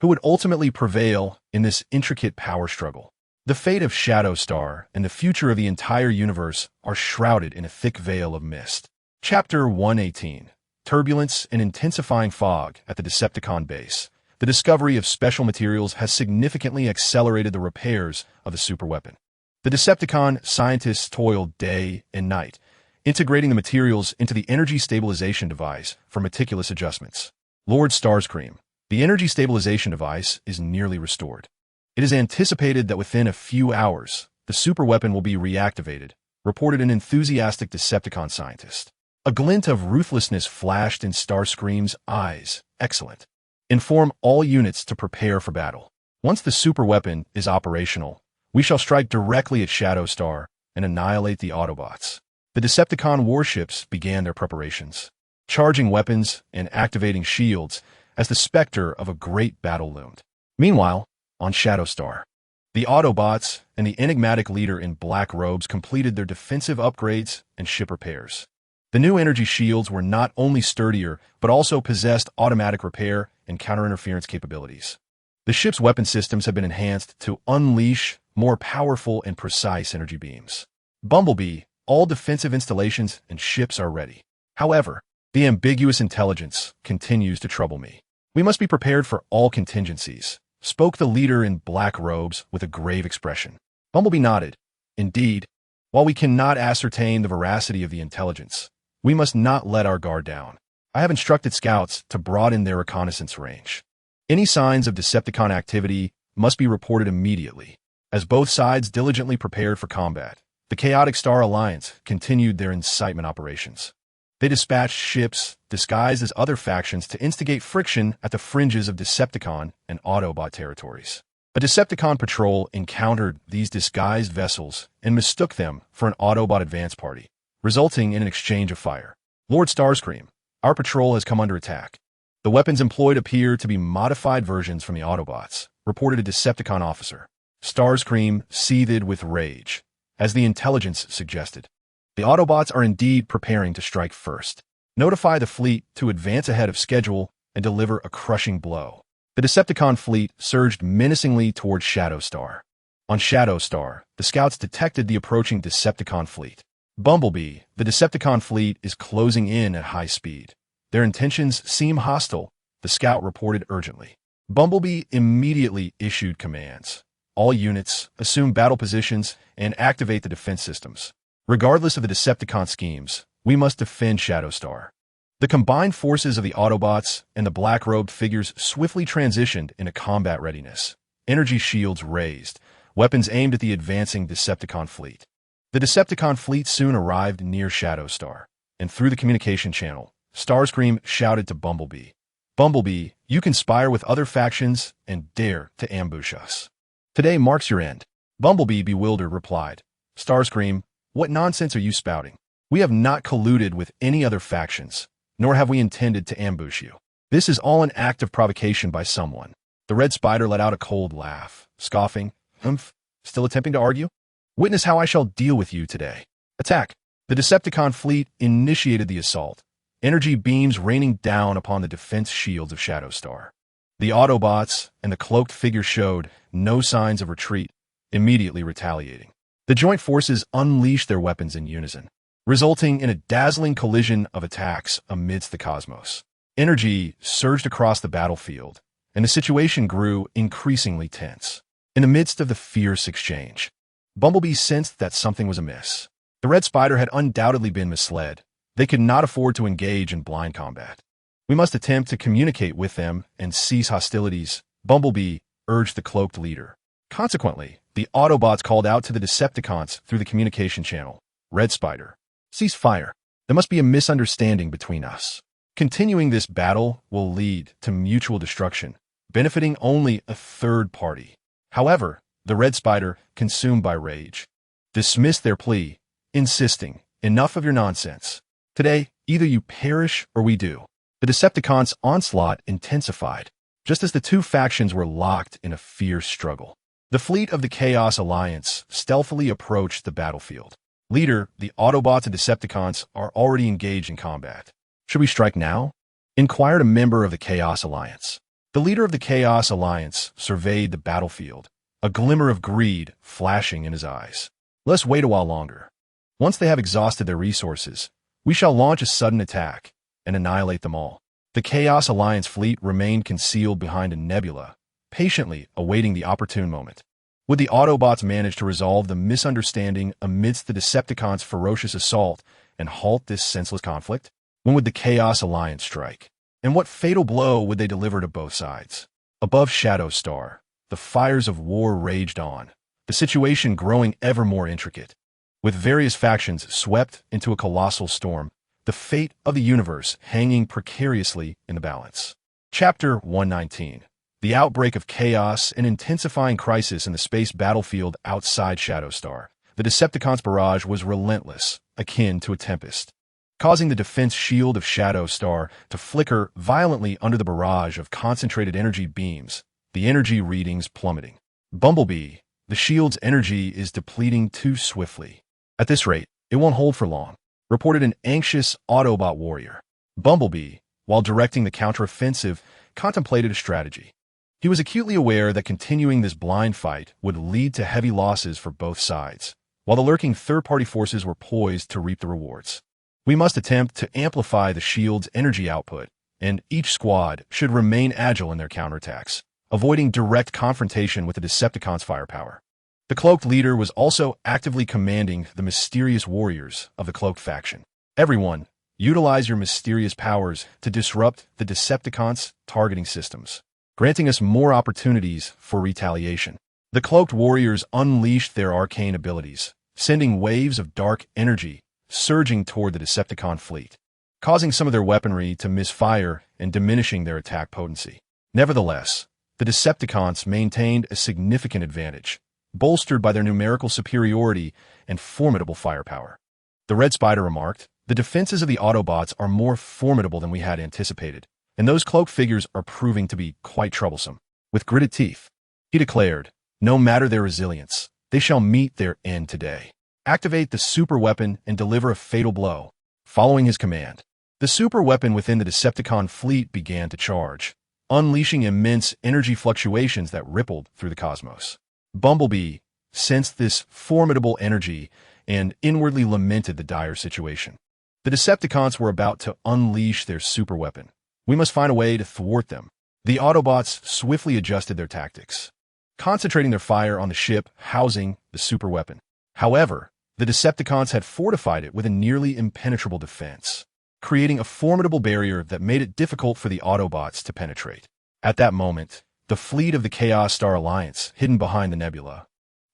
A: Who would ultimately prevail in this intricate power struggle? The fate of Shadow Star and the future of the entire universe are shrouded in a thick veil of mist. Chapter 118. Turbulence and intensifying fog at the Decepticon base. The discovery of special materials has significantly accelerated the repairs of the superweapon. The Decepticon scientists toiled day and night, integrating the materials into the energy stabilization device for meticulous adjustments. Lord Starscream, the energy stabilization device is nearly restored. It is anticipated that within a few hours, the superweapon will be reactivated, reported an enthusiastic Decepticon scientist. A glint of ruthlessness flashed in Starscream's eyes. Excellent. Inform all units to prepare for battle. Once the superweapon is operational, we shall strike directly at Shadowstar and annihilate the Autobots. The Decepticon warships began their preparations, charging weapons and activating shields as the specter of a great battle loomed. Meanwhile, on Shadowstar, the Autobots and the enigmatic leader in black robes completed their defensive upgrades and ship repairs. The new energy shields were not only sturdier, but also possessed automatic repair and counterinterference capabilities. The ship's weapon systems have been enhanced to unleash more powerful and precise energy beams. Bumblebee, all defensive installations and ships are ready. However, the ambiguous intelligence continues to trouble me. We must be prepared for all contingencies, spoke the leader in black robes with a grave expression. Bumblebee nodded. Indeed, while we cannot ascertain the veracity of the intelligence, we must not let our guard down. I have instructed scouts to broaden their reconnaissance range. Any signs of Decepticon activity must be reported immediately. As both sides diligently prepared for combat, the Chaotic Star Alliance continued their incitement operations. They dispatched ships disguised as other factions to instigate friction at the fringes of Decepticon and Autobot territories. A Decepticon patrol encountered these disguised vessels and mistook them for an Autobot advance party, resulting in an exchange of fire. Lord Starscream, our patrol has come under attack. The weapons employed appear to be modified versions from the Autobots, reported a Decepticon officer. Starscream seethed with rage, as the intelligence suggested. The Autobots are indeed preparing to strike first. Notify the fleet to advance ahead of schedule and deliver a crushing blow. The Decepticon fleet surged menacingly toward Shadowstar. On Shadowstar, the scouts detected the approaching Decepticon fleet. Bumblebee, the Decepticon fleet is closing in at high speed. Their intentions seem hostile, the scout reported urgently. Bumblebee immediately issued commands. All units assume battle positions and activate the defense systems. Regardless of the Decepticon schemes, we must defend Shadowstar. The combined forces of the Autobots and the black-robed figures swiftly transitioned into combat readiness. Energy shields raised, weapons aimed at the advancing Decepticon fleet. The Decepticon fleet soon arrived near Shadowstar, and through the communication channel, Starscream shouted to Bumblebee, "Bumblebee, you conspire with other factions and dare to ambush us. Today marks your end." Bumblebee, bewildered, replied, "Starscream, what nonsense are you spouting? We have not colluded with any other factions, nor have we intended to ambush you. This is all an act of provocation by someone." The Red Spider let out a cold laugh, scoffing, "Humph, still attempting to argue? Witness how I shall deal with you today. Attack!" The Decepticon fleet initiated the assault, energy beams raining down upon the defense shields of Shadowstar. The Autobots and the cloaked figure showed no signs of retreat, immediately retaliating. The joint forces unleashed their weapons in unison, resulting in a dazzling collision of attacks amidst the cosmos. Energy surged across the battlefield, and the situation grew increasingly tense. In the midst of the fierce exchange, Bumblebee sensed that something was amiss. The Red Spider had undoubtedly been misled. They could not afford to engage in blind combat. "We must attempt to communicate with them and cease hostilities," Bumblebee urged the cloaked leader. Consequently, the Autobots called out to the Decepticons through the communication channel, "Red Spider, cease fire. There must be a misunderstanding between us. Continuing this battle will lead to mutual destruction, benefiting only a third party." However, the Red Spider, consumed by rage, dismissed their plea, insisting, "Enough of your nonsense. Today, either you perish or we do." The Decepticons' onslaught intensified, just as the two factions were locked in a fierce struggle. The fleet of the Chaos Alliance stealthily approached the battlefield. "Leader, the Autobots and Decepticons are already engaged in combat. Should we strike now?" inquired a member of the Chaos Alliance. The leader of the Chaos Alliance surveyed the battlefield, a glimmer of greed flashing in his eyes. "Let's wait a while longer. Once they have exhausted their resources, we shall launch a sudden attack and annihilate them all." The Chaos Alliance fleet remained concealed behind a nebula, patiently awaiting the opportune moment. Would the Autobots manage to resolve the misunderstanding amidst the Decepticons' ferocious assault and halt this senseless conflict? When would the Chaos Alliance strike? And what fatal blow would they deliver to both sides? Above Shadow Star, the fires of war raged on, the situation growing ever more intricate. With various factions swept into a colossal storm, the fate of the universe hanging precariously in the balance. Chapter 119. The outbreak of chaos and intensifying crisis in the space battlefield outside Shadowstar. The Decepticons' barrage was relentless, akin to a tempest, causing the defense shield of Shadowstar to flicker violently under the barrage of concentrated energy beams, the energy readings plummeting. Bumblebee, the shield's energy is depleting too swiftly. At this rate, it won't hold for long, reported an anxious Autobot warrior. Bumblebee, while directing the counteroffensive, contemplated a strategy. He was acutely aware that continuing this blind fight would lead to heavy losses for both sides, while the lurking third-party forces were poised to reap the rewards. We must attempt to amplify the shield's energy output, and each squad should remain agile in their counterattacks, avoiding direct confrontation with the Decepticons' firepower. The Cloaked leader was also actively commanding the mysterious warriors of the Cloaked faction. Everyone, utilize your mysterious powers to disrupt the Decepticons' targeting systems, granting us more opportunities for retaliation. The Cloaked warriors unleashed their arcane abilities, sending waves of dark energy surging toward the Decepticon fleet, causing some of their weaponry to misfire and diminishing their attack potency. Nevertheless, the Decepticons maintained a significant advantage, bolstered by their numerical superiority and formidable firepower. The Red Spider remarked, "The defenses of the Autobots are more formidable than we had anticipated, and those cloaked figures are proving to be quite troublesome." With gritted teeth, he declared, "No matter their resilience, they shall meet their end today. Activate the super weapon and deliver a fatal blow." Following his command, the super weapon within the Decepticon fleet began to charge, unleashing immense energy fluctuations that rippled through the cosmos. Bumblebee sensed this formidable energy and inwardly lamented the dire situation. The Decepticons were about to unleash their super weapon. We must find a way to thwart them. The Autobots swiftly adjusted their tactics, concentrating their fire on the ship housing the super weapon. However, the Decepticons had fortified it with a nearly impenetrable defense, creating a formidable barrier that made it difficult for the Autobots to penetrate. At that moment, the fleet of the Chaos Star Alliance, hidden behind the nebula,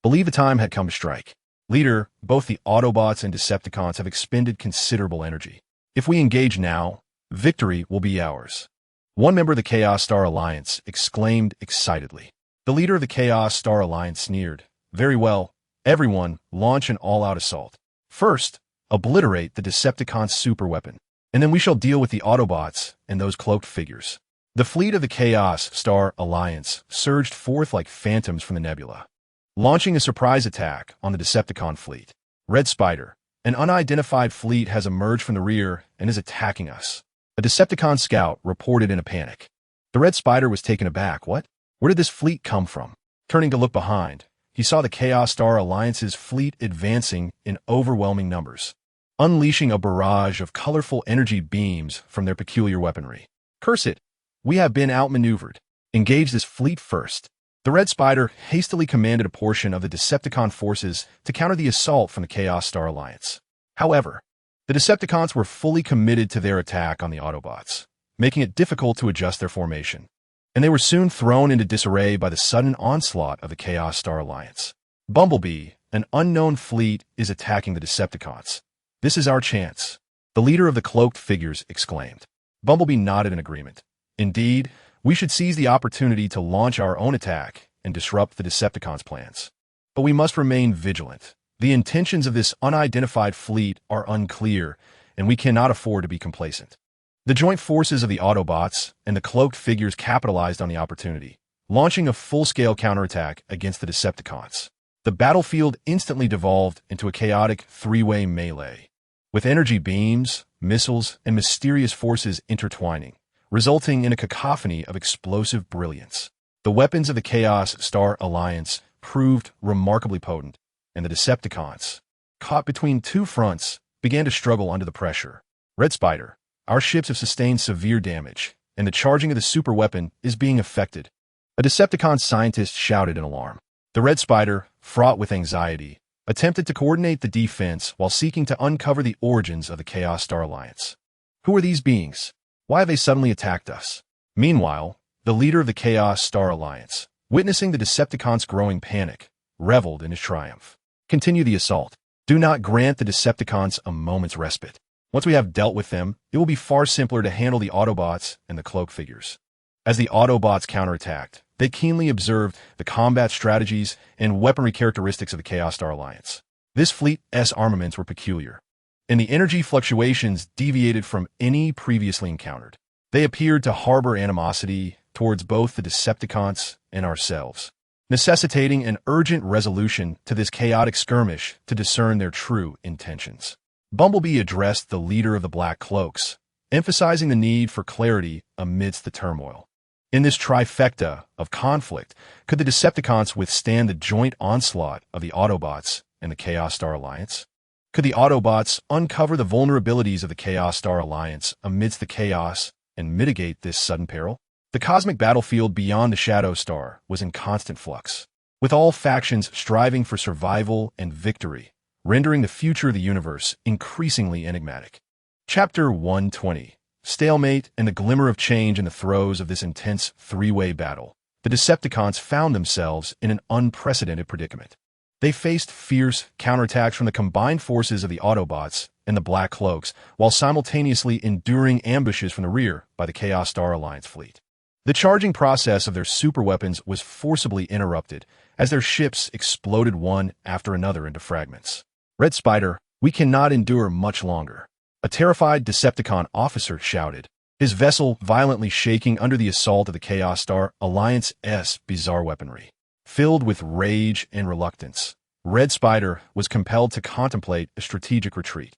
A: believed the time had come to strike. Leader, both the Autobots and Decepticons have expended considerable energy. If we engage now, victory will be ours. One member of the Chaos Star Alliance exclaimed excitedly. The leader of the Chaos Star Alliance sneered, "Very well, everyone, launch an all-out assault. First, obliterate the Decepticons' superweapon, and then we shall deal with the Autobots and those cloaked figures." The fleet of the Chaos Star Alliance surged forth like phantoms from the nebula, launching a surprise attack on the Decepticon fleet. Red Spider, an unidentified fleet has emerged from the rear and is attacking us. A Decepticon scout reported in a panic. The Red Spider was taken aback. What? Where did this fleet come from? Turning to look behind, he saw the Chaos Star Alliance's fleet advancing in overwhelming numbers, unleashing a barrage of colorful energy beams from their peculiar weaponry. "Curse it! We have been outmaneuvered. Engage this fleet first." The Red Spider hastily commanded a portion of the Decepticon forces to counter the assault from the Chaos Star Alliance. However, the Decepticons were fully committed to their attack on the Autobots, making it difficult to adjust their formation, and they were soon thrown into disarray by the sudden onslaught of the Chaos Star Alliance. Bumblebee, an unknown fleet, is attacking the Decepticons. "This is our chance," the leader of the cloaked figures exclaimed. Bumblebee nodded in agreement. "Indeed, we should seize the opportunity to launch our own attack and disrupt the Decepticons' plans. But we must remain vigilant. The intentions of this unidentified fleet are unclear, and we cannot afford to be complacent." The joint forces of the Autobots and the cloaked figures capitalized on the opportunity, launching a full-scale counterattack against the Decepticons. The battlefield instantly devolved into a chaotic three-way melee, with energy beams, missiles, and mysterious forces intertwining, resulting in a cacophony of explosive brilliance. The weapons of the Chaos Star Alliance proved remarkably potent, and the Decepticons, caught between two fronts, began to struggle under the pressure. "Red Spider, our ships have sustained severe damage, and the charging of the super weapon is being affected." A Decepticon scientist shouted in alarm. The Red Spider, fraught with anxiety, attempted to coordinate the defense while seeking to uncover the origins of the Chaos Star Alliance. Who are these beings? Why have they suddenly attacked us? Meanwhile, the leader of the Chaos Star Alliance, witnessing the Decepticons' growing panic, reveled in his triumph. Continue the assault. Do not grant the Decepticons a moment's respite. Once we have dealt with them, it will be far simpler to handle the Autobots and the cloak figures. As the Autobots counterattacked, they keenly observed the combat strategies and weaponry characteristics of the Chaos Star Alliance. This fleet's armaments were peculiar, and the energy fluctuations deviated from any previously encountered. They appeared to harbor animosity towards both the Decepticons and ourselves, necessitating an urgent resolution to this chaotic skirmish to discern their true intentions. Bumblebee addressed the leader of the Black Cloaks, emphasizing the need for clarity amidst the turmoil. In this trifecta of conflict, could the Decepticons withstand the joint onslaught of the Autobots and the Chaos Star Alliance? Could the Autobots uncover the vulnerabilities of the Chaos Star Alliance amidst the chaos and mitigate this sudden peril? The cosmic battlefield beyond the Shadow Star was in constant flux, with all factions striving for survival and victory, rendering the future of the universe increasingly enigmatic. Chapter 120. Stalemate and the glimmer of change in the throes of this intense three-way battle. The Decepticons found themselves in an unprecedented predicament. They faced fierce counterattacks from the combined forces of the Autobots and the Black Cloaks, while simultaneously enduring ambushes from the rear by the Chaos Star Alliance fleet. The charging process of their superweapons was forcibly interrupted as their ships exploded one after another into fragments. Red Spider, we cannot endure much longer. A terrified Decepticon officer shouted, his vessel violently shaking under the assault of the Chaos Star Alliance's bizarre weaponry. Filled with rage and reluctance, Red Spider was compelled to contemplate a strategic retreat.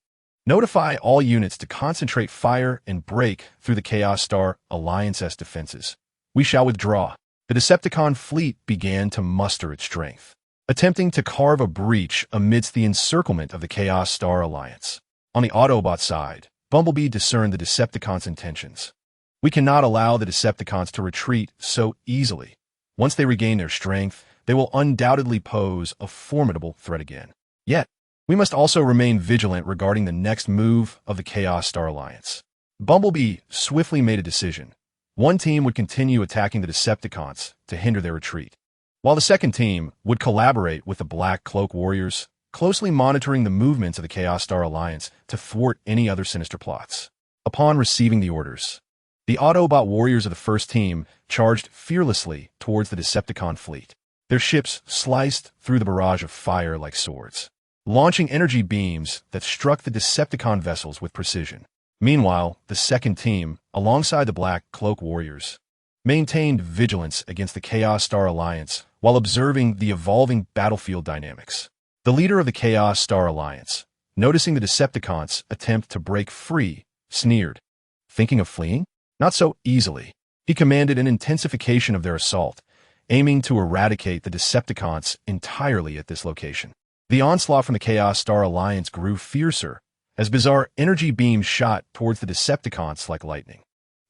A: Notify all units to concentrate fire and break through the Chaos Star Alliance's defenses. We shall withdraw. The Decepticon fleet began to muster its strength, attempting to carve a breach amidst the encirclement of the Chaos Star Alliance. On the Autobot side, Bumblebee discerned the Decepticons' intentions. We cannot allow the Decepticons to retreat so easily. Once they regain their strength, they will undoubtedly pose a formidable threat again. Yet, we must also remain vigilant regarding the next move of the Chaos Star Alliance. Bumblebee swiftly made a decision. One team would continue attacking the Decepticons to hinder their retreat, while the second team would collaborate with the Black Cloak Warriors, closely monitoring the movements of the Chaos Star Alliance to thwart any other sinister plots. Upon receiving the orders, the Autobot warriors of the first team charged fearlessly towards the Decepticon fleet. Their ships sliced through the barrage of fire like swords, launching energy beams that struck the Decepticon vessels with precision. Meanwhile, the second team, alongside the Black Cloak Warriors, maintained vigilance against the Chaos Star Alliance while observing the evolving battlefield dynamics. The leader of the Chaos Star Alliance, noticing the Decepticons attempt to break free, sneered. Thinking of fleeing? Not so easily. He commanded an intensification of their assault, aiming to eradicate the Decepticons entirely at this location. The onslaught from the Chaos Star Alliance grew fiercer as bizarre energy beams shot towards the Decepticons like lightning.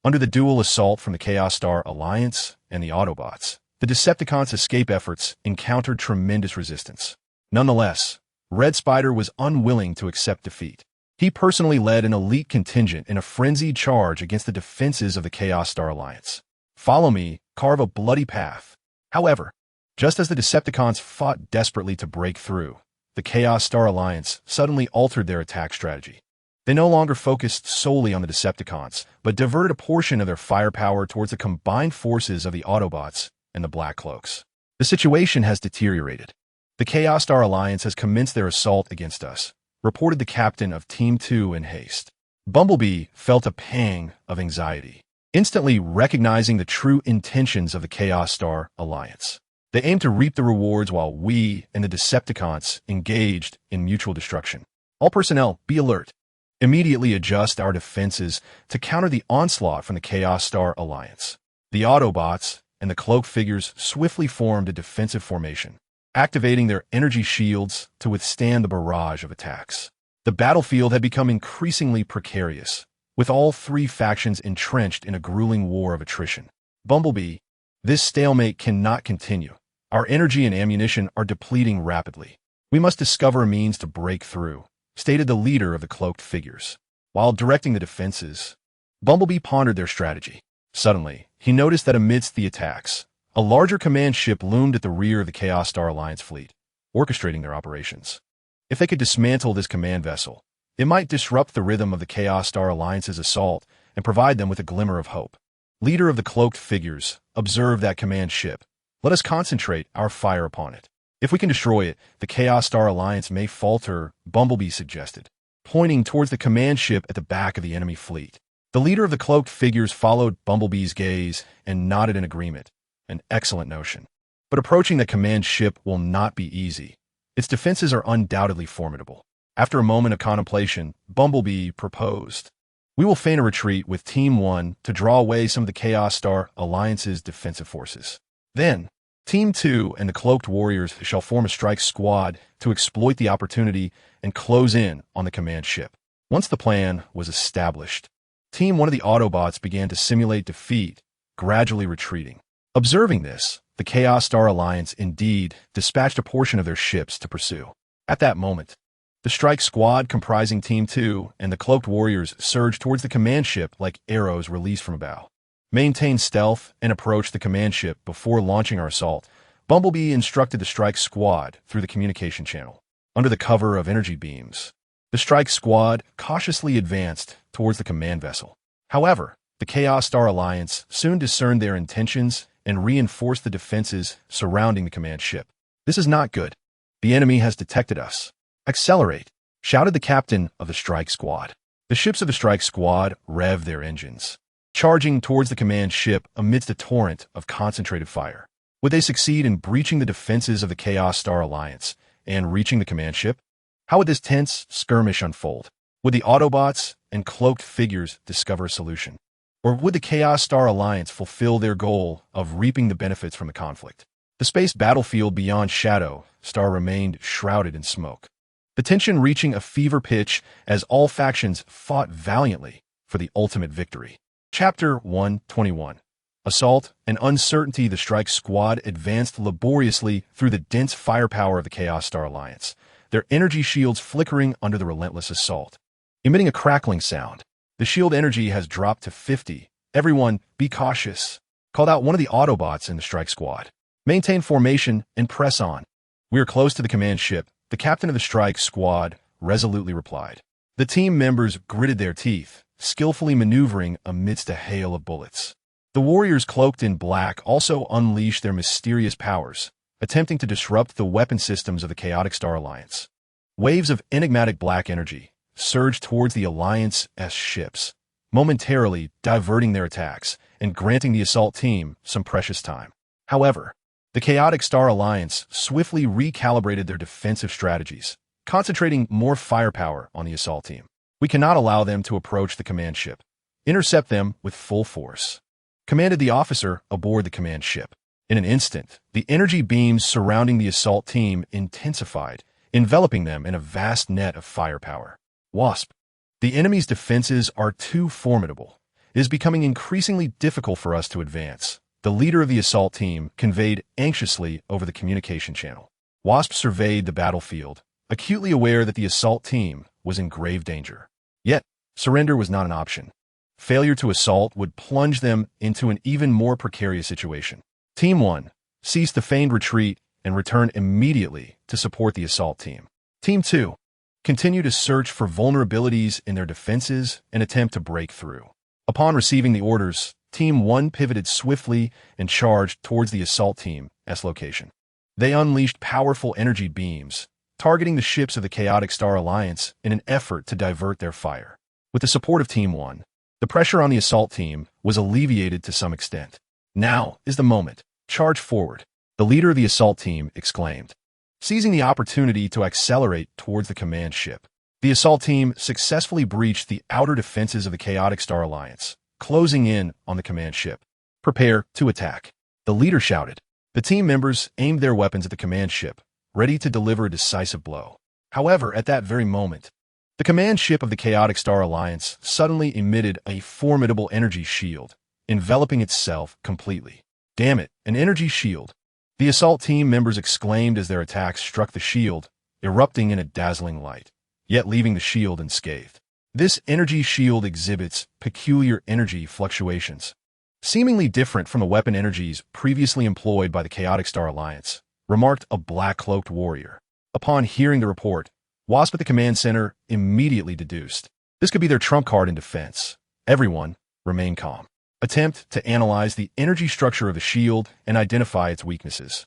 A: Under the dual assault from the Chaos Star Alliance and the Autobots, the Decepticons' escape efforts encountered tremendous resistance. Nonetheless, Red Spider was unwilling to accept defeat. He personally led an elite contingent in a frenzied charge against the defenses of the Chaos Star Alliance. Follow me, carve a bloody path. However, just as the Decepticons fought desperately to break through, the Chaos Star Alliance suddenly altered their attack strategy. They no longer focused solely on the Decepticons, but diverted a portion of their firepower towards the combined forces of the Autobots and the Black Cloaks. The situation has deteriorated. The Chaos Star Alliance has commenced their assault against us, reported the captain of Team 2 in haste. Bumblebee felt a pang of anxiety, instantly recognizing the true intentions of the Chaos Star Alliance. They aimed to reap the rewards while we and the Decepticons engaged in mutual destruction. All personnel, be alert. Immediately adjust our defenses to counter the onslaught from the Chaos Star Alliance. The Autobots and the cloak figures swiftly formed a defensive formation, activating their energy shields to withstand the barrage of attacks. The battlefield had become increasingly precarious, with all three factions entrenched in a grueling war of attrition. Bumblebee, this stalemate cannot continue. Our energy and ammunition are depleting rapidly. "We must discover a means to break through," stated the leader of the cloaked figures. While directing the defenses, Bumblebee pondered their strategy. Suddenly, he noticed that amidst the attacks, a larger command ship loomed at the rear of the Chaos Star Alliance fleet, orchestrating their operations. If they could dismantle this command vessel, it might disrupt the rhythm of the Chaos Star Alliance's assault and provide them with a glimmer of hope. Leader of the cloaked figures, observe that command ship. Let us concentrate our fire upon it. If we can destroy it, the Chaos Star Alliance may falter, Bumblebee suggested, pointing towards the command ship at the back of the enemy fleet. The leader of the cloaked figures followed Bumblebee's gaze and nodded in agreement. An excellent notion. But approaching the command ship will not be easy. Its defenses are undoubtedly formidable. After a moment of contemplation, Bumblebee proposed, "We will feign a retreat with Team 1 to draw away some of the Chaos Star Alliance's defensive forces. Then, Team 2 and the Cloaked Warriors shall form a strike squad to exploit the opportunity and close in on the command ship." Once the plan was established, Team 1 of the Autobots began to simulate defeat, gradually retreating. Observing this, the Chaos Star Alliance indeed dispatched a portion of their ships to pursue. At that moment, the strike squad comprising Team 2 and the Cloaked Warriors surged towards the command ship like arrows released from a bow. "Maintain stealth and approach the command ship before launching our assault," Bumblebee instructed the strike squad through the communication channel. Under the cover of energy beams, the strike squad cautiously advanced towards the command vessel. However, the Chaos Star Alliance soon discerned their intentions and reinforced the defenses surrounding the command ship. "This is not good. The enemy has detected us. Accelerate," shouted the captain of the strike squad. The ships of the strike squad revved their engines, charging towards the command ship amidst a torrent of concentrated fire. Would they succeed in breaching the defenses of the Chaos Star Alliance and reaching the command ship? How would this tense skirmish unfold? Would the Autobots and cloaked figures discover a solution? Or would the Chaos Star Alliance fulfill their goal of reaping the benefits from the conflict? The space battlefield beyond Shadow Star remained shrouded in smoke, the tension reaching a fever pitch as all factions fought valiantly for the ultimate victory. Chapter 121. Assault and Uncertainty. The strike squad advanced laboriously through the dense firepower of the Chaos Star Alliance, their energy shields flickering under the relentless assault. Emitting a crackling sound, "The shield energy has dropped to 50. Everyone, be cautious," called out one of the Autobots in the strike squad. "Maintain formation and press on. We are close to the command ship," the captain of the strike squad resolutely replied. The team members gritted their teeth, skillfully maneuvering amidst a hail of bullets. The warriors cloaked in black also unleashed their mysterious powers, attempting to disrupt the weapon systems of the Chaotic Star Alliance. Waves of enigmatic black energy surged towards the Alliance's ships, momentarily diverting their attacks and granting the assault team some precious time. However, the Chaotic Star Alliance swiftly recalibrated their defensive strategies, concentrating more firepower on the assault team. "We cannot allow them to approach the command ship. Intercept them with full force," commanded the officer aboard the command ship. In an instant, the energy beams surrounding the assault team intensified, enveloping them in a vast net of firepower. "Wasp, the enemy's defenses are too formidable. It is becoming increasingly difficult for us to advance," the leader of the assault team conveyed anxiously over the communication channel. Wasp surveyed the battlefield, acutely aware that the assault team was in grave danger. Yet, surrender was not an option. Failure to assault would plunge them into an even more precarious situation. Team 1, cease the feigned retreat and return immediately to support the assault team. Team 2, continue to search for vulnerabilities in their defenses and attempt to break through. Upon receiving the orders, Team 1 pivoted swiftly and charged towards the assault team's location. They unleashed powerful energy beams, targeting the ships of the Chaotic Star Alliance in an effort to divert their fire. With the support of Team 1, the pressure on the assault team was alleviated to some extent. "Now is the moment. Charge forward," the leader of the assault team exclaimed. Seizing the opportunity to accelerate towards the command ship, the assault team successfully breached the outer defenses of the Chaotic Star Alliance, closing in on the command ship. "Prepare to attack," the leader shouted. The team members aimed their weapons at the command ship, ready to deliver a decisive blow. However, at that very moment, the command ship of the Chaotic Star Alliance suddenly emitted a formidable energy shield, enveloping itself completely. "Damn it, an energy shield!" The assault team members exclaimed as their attacks struck the shield, erupting in a dazzling light, yet leaving the shield unscathed. This energy shield exhibits peculiar energy fluctuations, seemingly different from the weapon energies previously employed by the Chaotic Star Alliance, remarked a black-cloaked warrior. Upon hearing the report, Wasp at the command center immediately deduced this could be their trump card in defense. Everyone remain calm. Attempt to analyze the energy structure of the shield and identify its weaknesses.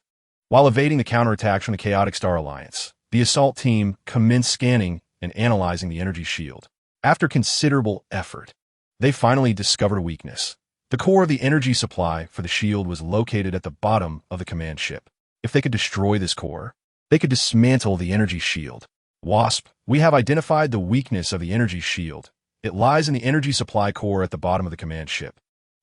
A: While evading the counterattacks from the Chaotic Star Alliance, the assault team commenced scanning and analyzing the energy shield. After considerable effort, they finally discovered a weakness. The core of the energy supply for the shield was located at the bottom of the command ship. If they could destroy this core, they could dismantle the energy shield. Wasp, we have identified the weakness of the energy shield. It lies in the energy supply core at the bottom of the command ship.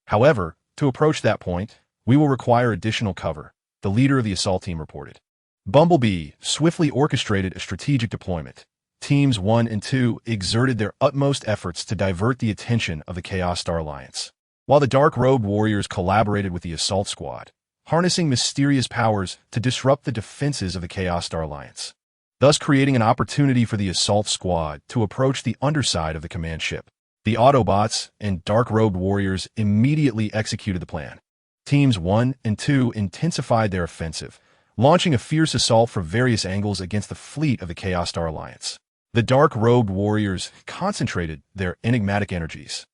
A: However, to approach that point, we will require additional cover, the leader of the assault team reported. Bumblebee swiftly orchestrated a strategic deployment. Teams 1 and 2 exerted their utmost efforts to divert the attention of the Chaos Star Alliance, while the dark-robed warriors collaborated with the assault squad, harnessing mysterious powers to disrupt the defenses of the Chaos Star Alliance, thus creating an opportunity for the assault squad to approach the underside of the command ship. The Autobots and dark-robed warriors immediately executed the plan. Teams 1 and 2 intensified their offensive, launching a fierce assault from various angles against the fleet of the Chaos Star Alliance. The dark-robed warriors concentrated their enigmatic energies,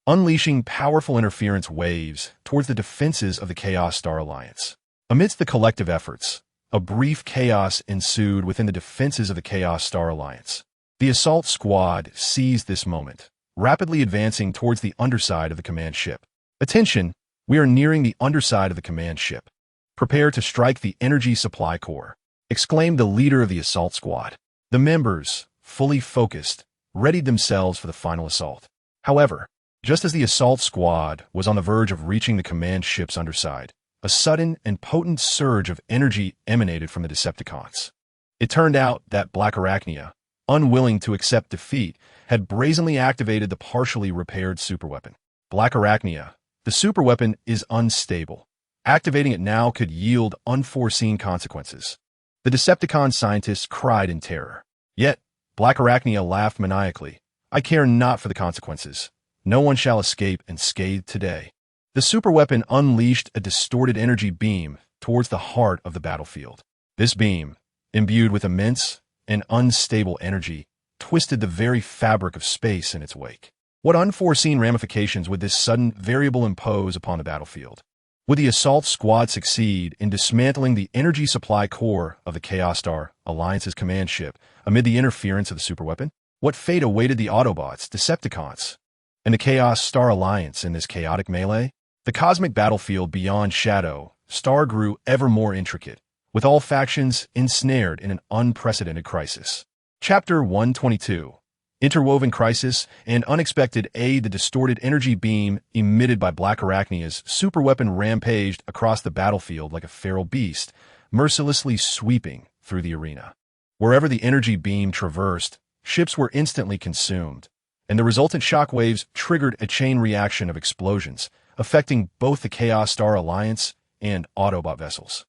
A: unleashing powerful interference waves towards the defenses of the Chaos Star Alliance. Amidst the collective efforts, a brief chaos ensued within the defenses of the Chaos Star Alliance. The assault squad seized this moment, rapidly advancing towards the underside of the command ship. Attention, we are nearing the underside of the command ship. Prepare to strike the energy supply core, exclaimed the leader of the assault squad. The members, fully focused, readied themselves for the final assault. However, just as the assault squad was on the verge of reaching the command ship's underside, a sudden and potent surge of energy emanated from the Decepticons. It turned out that Black Arachnia, unwilling to accept defeat, had brazenly activated the partially repaired superweapon. Black Arachnia, the superweapon is unstable. Activating it now could yield unforeseen consequences. The Decepticon scientists cried in terror. Yet, Black Arachnia laughed maniacally. I care not for the consequences. No one shall escape unscathed today. The superweapon unleashed a distorted energy beam towards the heart of the battlefield. This beam, imbued with immense and unstable energy, twisted the very fabric of space in its wake. What unforeseen ramifications would this sudden variable impose upon the battlefield? Would the assault squad succeed in dismantling the energy supply core of the Chaos Star Alliance's command ship amid the interference of the superweapon? What fate awaited the Autobots, Decepticons, and the Chaos Star Alliance in this chaotic melee? The cosmic battlefield beyond Shadow Star grew ever more intricate, with all factions ensnared in an unprecedented crisis. Chapter 122. Interwoven crisis and unexpected aid. The distorted energy beam emitted by Black Arachnia's superweapon rampaged across the battlefield like a feral beast, mercilessly sweeping through the arena. Wherever the energy beam traversed, ships were instantly consumed, and the resultant shockwaves triggered a chain reaction of explosions, affecting both the Chaos Star Alliance and Autobot vessels.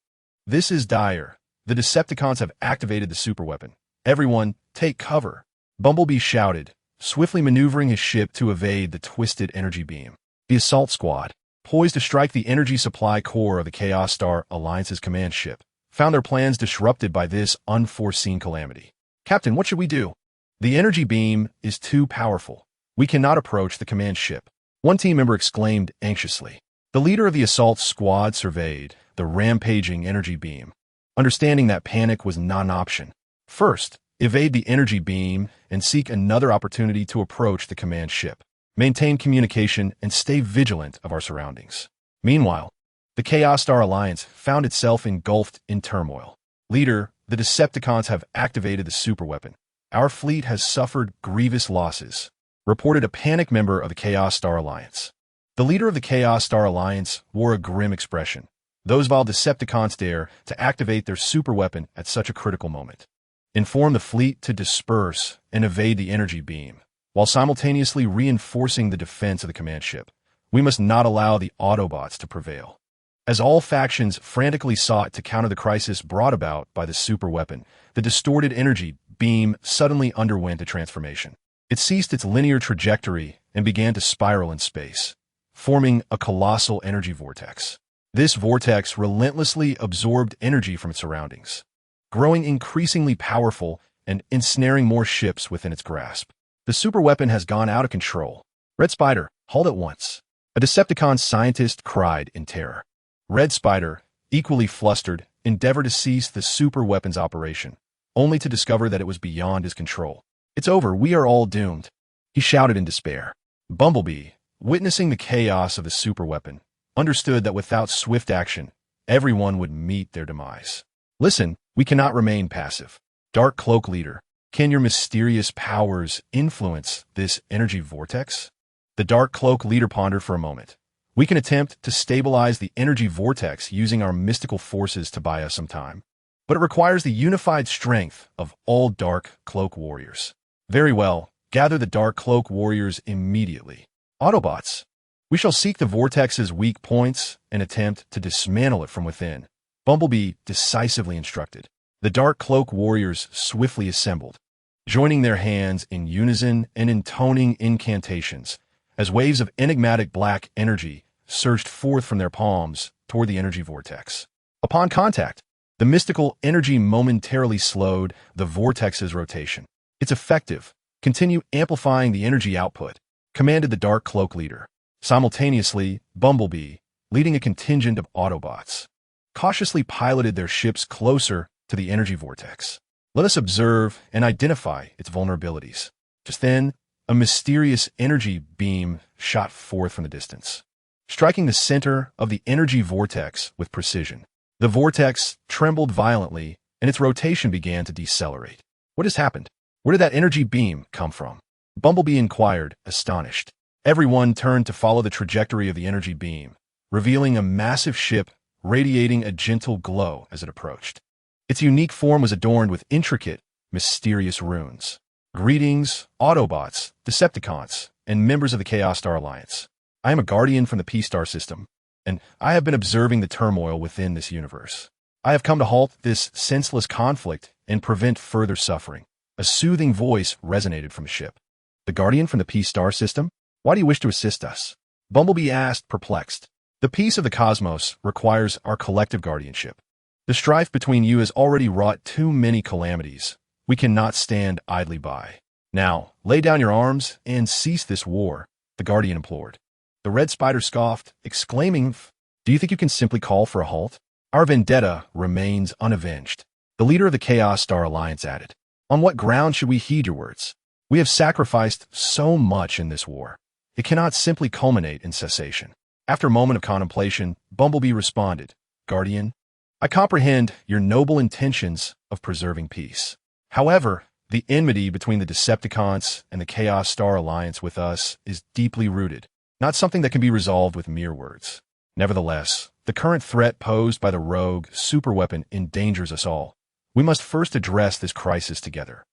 A: This is dire. The Decepticons have activated the superweapon. Everyone, take cover. Bumblebee shouted, swiftly maneuvering his ship to evade the twisted energy beam. The assault squad, poised to strike the energy supply core of the Chaos Star Alliance's command ship, found their plans disrupted by this unforeseen calamity. Captain, what should we do? The energy beam is too powerful. We cannot approach the command ship. One team member exclaimed anxiously. The leader of the assault squad surveyed the rampaging energy beam, understanding that panic was not an option. First, evade the energy beam and seek another opportunity to approach the command ship. Maintain communication and stay vigilant of our surroundings. Meanwhile, the Chaos Star Alliance found itself engulfed in turmoil. Leader, the Decepticons have activated the superweapon. Our fleet has suffered grievous losses, reported a panicked member of the Chaos Star Alliance. The leader of the Chaos Star Alliance wore a grim expression. Those vile Decepticons dare to activate their superweapon at such a critical moment. Inform the fleet to disperse and evade the energy beam, while simultaneously reinforcing the defense of the command ship. We must not allow the Autobots to prevail. As all factions frantically sought to counter the crisis brought about by the superweapon, the distorted energy beam suddenly underwent a transformation. It ceased its linear trajectory and began to spiral in space, forming a colossal energy vortex. This vortex relentlessly absorbed energy from its surroundings, growing increasingly powerful and ensnaring more ships within its grasp. The superweapon has gone out of control. Red Spider, halt at once. A Decepticon scientist cried in terror. Red Spider, equally flustered, endeavored to cease the superweapon's operation, only to discover that it was beyond his control. It's over, we are all doomed, he shouted in despair. Bumblebee, witnessing the chaos of the superweapon, understood that without swift action, everyone would meet their demise. Listen, we cannot remain passive. Dark Cloak Leader, can your mysterious powers influence this energy vortex? The Dark Cloak Leader pondered for a moment. We can attempt to stabilize the energy vortex using our mystical forces to buy us some time, but it requires the unified strength of all Dark Cloak Warriors. Very well, gather the Dark Cloak Warriors immediately. Autobots, we shall seek the vortex's weak points and attempt to dismantle it from within, Bumblebee decisively instructed. The Dark Cloak Warriors swiftly assembled, joining their hands in unison and intoning incantations, as waves of enigmatic black energy surged forth from their palms toward the energy vortex. Upon contact, the mystical energy momentarily slowed the vortex's rotation. It's effective. Continue amplifying the energy output, commanded the Dark Cloak Leader. Simultaneously, Bumblebee, leading a contingent of Autobots, cautiously piloted their ships closer to the energy vortex. Let us observe and identify its vulnerabilities. Just then, a mysterious energy beam shot forth from the distance, striking the center of the energy vortex with precision. The vortex trembled violently, and its rotation began to decelerate. What has happened? Where did that energy beam come from? Bumblebee inquired, astonished. Everyone turned to follow the trajectory of the energy beam, revealing a massive ship radiating a gentle glow as it approached. Its unique form was adorned with intricate, mysterious runes. Greetings, Autobots, Decepticons, and members of the Chaos Star Alliance. I am a guardian from the P-Star system, and I have been observing the turmoil within this universe. I have come to halt this senseless conflict and prevent further suffering. A soothing voice resonated from the ship. The guardian from the P-Star system? Why do you wish to assist us? Bumblebee asked, perplexed. The peace of the cosmos requires our collective guardianship. The strife between you has already wrought too many calamities. We cannot stand idly by. Now, lay down your arms and cease this war, the Guardian implored. The Red Spider scoffed, exclaiming, do you think you can simply call for a halt? Our vendetta remains unavenged. The leader of the Chaos Star Alliance added, on what ground should we heed your words? We have sacrificed so much in this war. It cannot simply culminate in cessation. After a moment of contemplation, Bumblebee responded, Guardian, I comprehend your noble intentions of preserving peace. However, the enmity between the Decepticons and the Chaos Star Alliance with us is deeply rooted, not something that can be resolved with mere words. Nevertheless, the current threat posed by the rogue superweapon endangers us all. We must first address this crisis together.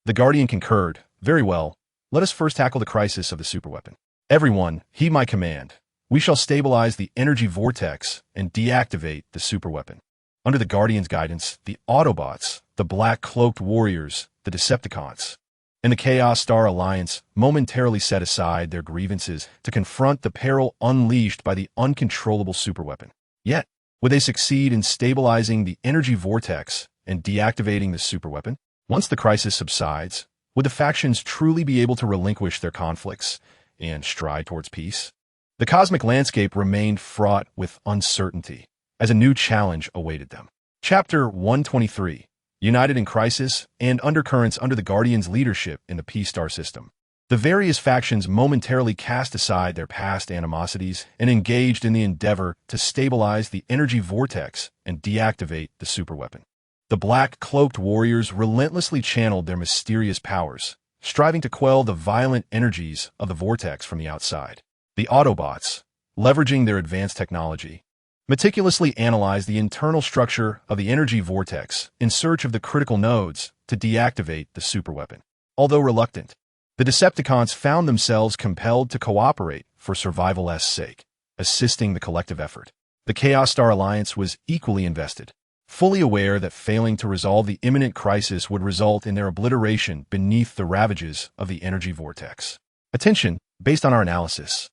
A: The Guardian concurred. Very well, let us first tackle the crisis of the superweapon. Everyone, heed my command. We shall stabilize the energy vortex and deactivate the superweapon. Under the Guardian's guidance, the Autobots, the Black-Cloaked Warriors, the Decepticons, and the Chaos Star Alliance momentarily set aside their grievances to confront the peril unleashed by the uncontrollable superweapon. Yet, would they succeed in stabilizing the energy vortex and deactivating the superweapon? Once the crisis subsides, would the factions truly be able to relinquish their conflicts and stride towards peace? The cosmic landscape remained fraught with uncertainty as a new challenge awaited them. Chapter 123, United in Crisis and Undercurrents under the Guardian's leadership in the P-Star system. The various factions momentarily cast aside their past animosities and engaged in the endeavor to stabilize the energy vortex and deactivate the superweapon. The Black-Cloaked Warriors relentlessly channeled their mysterious powers, striving to quell the violent energies of the vortex from the outside. The Autobots, leveraging their advanced technology, meticulously analyzed the internal structure of the energy vortex in search of the critical nodes to deactivate the superweapon. Although reluctant, the Decepticons found themselves compelled to cooperate for survival's sake, assisting the collective effort. The Chaos Star Alliance was equally invested, fully aware that failing to resolve the imminent crisis would result in their obliteration beneath the ravages of the energy vortex. Attention, based on our analysis.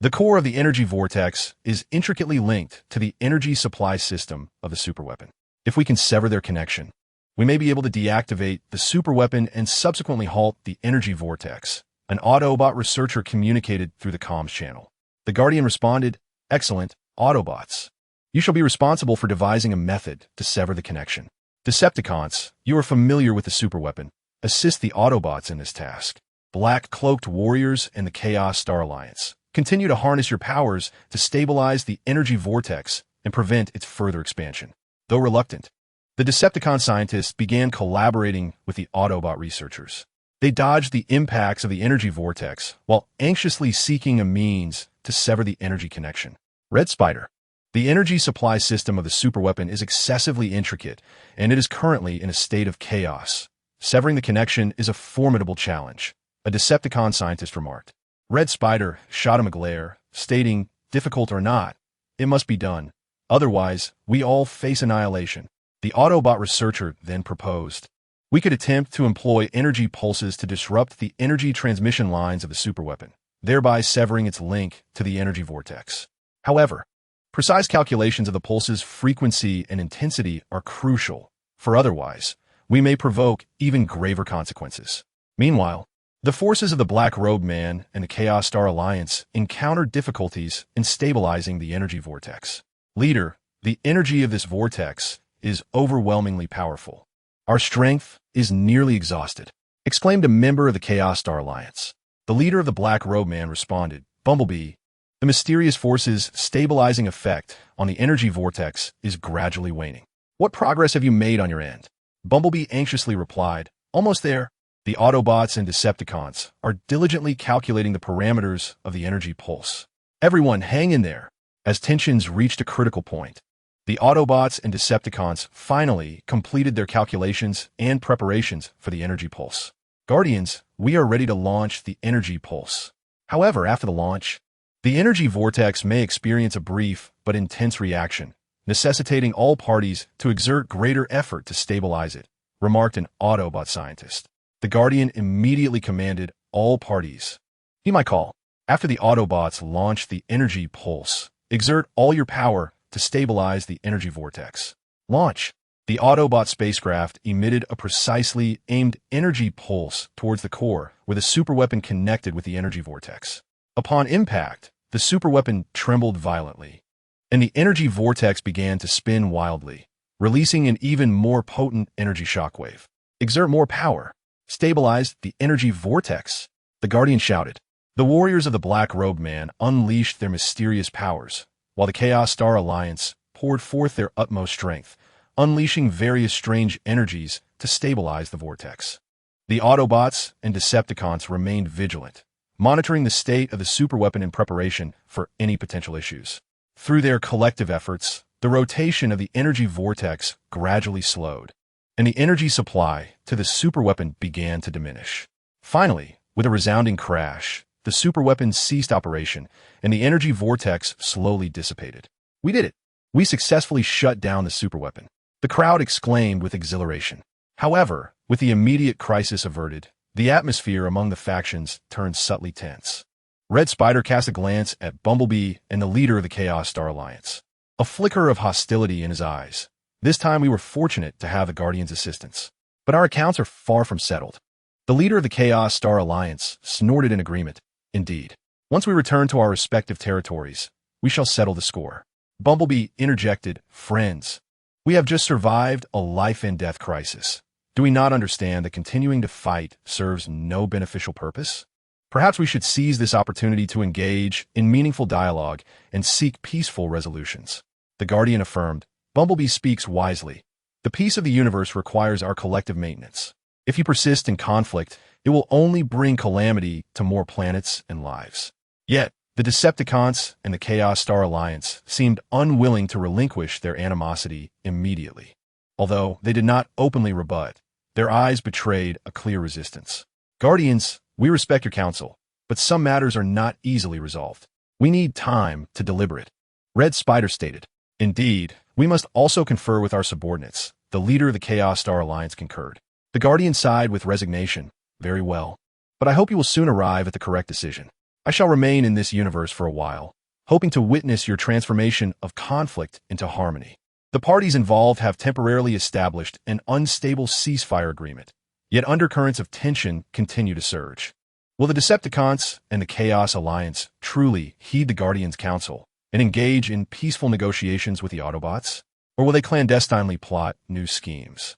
A: The core of the energy vortex is intricately linked to the energy supply system of the superweapon. If we can sever their connection, we may be able to deactivate the superweapon and subsequently halt the energy vortex, an Autobot researcher communicated through the comms channel. The Guardian responded, "Excellent, Autobots. You shall be responsible for devising a method to sever the connection. Decepticons, you are familiar with the superweapon. Assist the Autobots in this task. Black-cloaked warriors and the Chaos Star Alliance, continue to harness your powers to stabilize the energy vortex and prevent its further expansion." Though reluctant, the Decepticon scientists began collaborating with the Autobot researchers. They dodged the impacts of the energy vortex while anxiously seeking a means to sever the energy connection. Red Spider. The energy supply system of the superweapon is excessively intricate, and it is currently in a state of chaos. Severing the connection is a formidable challenge, a Decepticon scientist remarked. Red Spider shot him a glare, stating, "Difficult or not, it must be done. Otherwise, we all face annihilation." The Autobot researcher then proposed, "We could attempt to employ energy pulses to disrupt the energy transmission lines of the superweapon, thereby severing its link to the energy vortex. However, precise calculations of the pulse's frequency and intensity are crucial, for otherwise, we may provoke even graver consequences." Meanwhile, the forces of the Black Robe Man and the Chaos Star Alliance encountered difficulties in stabilizing the energy vortex. "Leader, the energy of this vortex is overwhelmingly powerful. Our strength is nearly exhausted," exclaimed a member of the Chaos Star Alliance. The leader of the Black Robe Man responded, "Bumblebee, the mysterious force's stabilizing effect on the energy vortex is gradually waning. What progress have you made on your end?" Bumblebee anxiously replied, "Almost there. The Autobots and Decepticons are diligently calculating the parameters of the energy pulse. Everyone hang in there." As tensions reached a critical point, the Autobots and Decepticons finally completed their calculations and preparations for the energy pulse. "Guardians, we are ready to launch the energy pulse. However, after the launch, the energy vortex may experience a brief but intense reaction, necessitating all parties to exert greater effort to stabilize it," remarked an Autobot scientist. The Guardian immediately commanded all parties, "Heed my call. After the Autobots launch the energy pulse, exert all your power to stabilize the energy vortex." Launch. The Autobot spacecraft emitted a precisely aimed energy pulse towards the core, where the superweapon connected with the energy vortex. Upon impact, the superweapon trembled violently, and the energy vortex began to spin wildly, releasing an even more potent energy shockwave. "Exert more power. Stabilize the energy vortex," the Guardian shouted. The warriors of the Black Robe Man unleashed their mysterious powers, while the Chaos Star Alliance poured forth their utmost strength, unleashing various strange energies to stabilize the vortex. The Autobots and Decepticons remained vigilant, monitoring the state of the superweapon in preparation for any potential issues. Through their collective efforts, the rotation of the energy vortex gradually slowed, and the energy supply to the superweapon began to diminish. Finally, with a resounding crash, the superweapon ceased operation, and the energy vortex slowly dissipated. "We did it! We successfully shut down the superweapon," the crowd exclaimed with exhilaration. However, with the immediate crisis averted, the atmosphere among the factions turned subtly tense. Red Spider cast a glance at Bumblebee and the leader of the Chaos Star Alliance, a flicker of hostility in his eyes. "This time we were fortunate to have the Guardian's assistance, but our accounts are far from settled." The leader of the Chaos Star Alliance snorted in agreement. "Indeed. Once we return to our respective territories, we shall settle the score." Bumblebee interjected, "Friends, we have just survived a life-and-death crisis. Do we not understand that continuing to fight serves no beneficial purpose? Perhaps we should seize this opportunity to engage in meaningful dialogue and seek peaceful resolutions." The Guardian affirmed, "Bumblebee speaks wisely. The peace of the universe requires our collective maintenance. If you persist in conflict, it will only bring calamity to more planets and lives." Yet, the Decepticons and the Chaos Star Alliance seemed unwilling to relinquish their animosity immediately. Although they did not openly rebut, their eyes betrayed a clear resistance. "Guardians, we respect your counsel, but some matters are not easily resolved. We need time to deliberate," Red Spider stated. Indeed, we must also confer with our subordinates. The leader of the Chaos Star Alliance concurred. The Guardian sighed with resignation. Very well. But I hope you will soon arrive at the correct decision. I shall remain in this universe for a while, hoping to witness your transformation of conflict into harmony. The parties involved have temporarily established an unstable ceasefire agreement, yet undercurrents of tension continue to surge. Will the Decepticons and the Chaos Alliance truly heed the Guardian's counsel and engage in peaceful negotiations with the Autobots? Or will they clandestinely plot new schemes,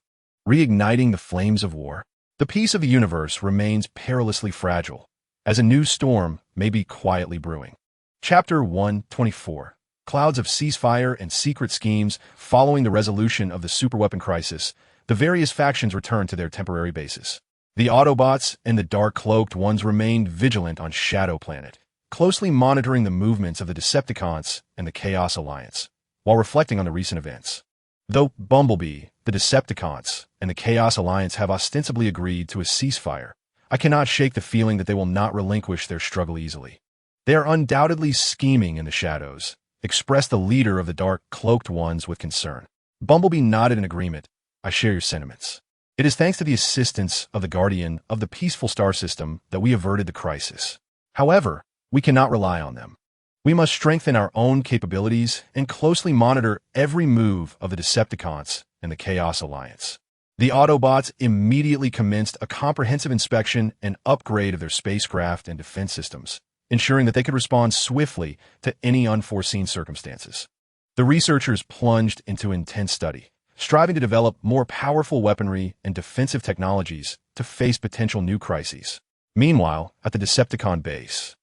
A: reigniting the flames of war? The peace of the universe remains perilously fragile, as a new storm may be quietly brewing. Chapter 124. Clouds of ceasefire and secret schemes. Following the resolution of the superweapon crisis, the various factions return to their temporary bases. The Autobots and the Dark-Cloaked Ones remained vigilant on Shadow Planet, closely monitoring the movements of the Decepticons and the Chaos Alliance, while reflecting on the recent events. Though Bumblebee, the Decepticons, and the Chaos Alliance have ostensibly agreed to a ceasefire, I cannot shake the feeling that they will not relinquish their struggle easily. They are undoubtedly scheming in the shadows, expressed the leader of the Dark-Cloaked Ones with concern. Bumblebee nodded in agreement. I share your sentiments. It is thanks to the assistance of the Guardian of the peaceful star system that we averted the crisis. However, we cannot rely on them. We must strengthen our own capabilities and closely monitor every move of the Decepticons and the Chaos Alliance. The Autobots immediately commenced a comprehensive inspection and upgrade of their spacecraft and defense systems, ensuring that they could respond swiftly to any unforeseen circumstances. The researchers plunged into intense study, striving to develop more powerful weaponry and defensive technologies to face potential new crises. Meanwhile, at the Decepticon base,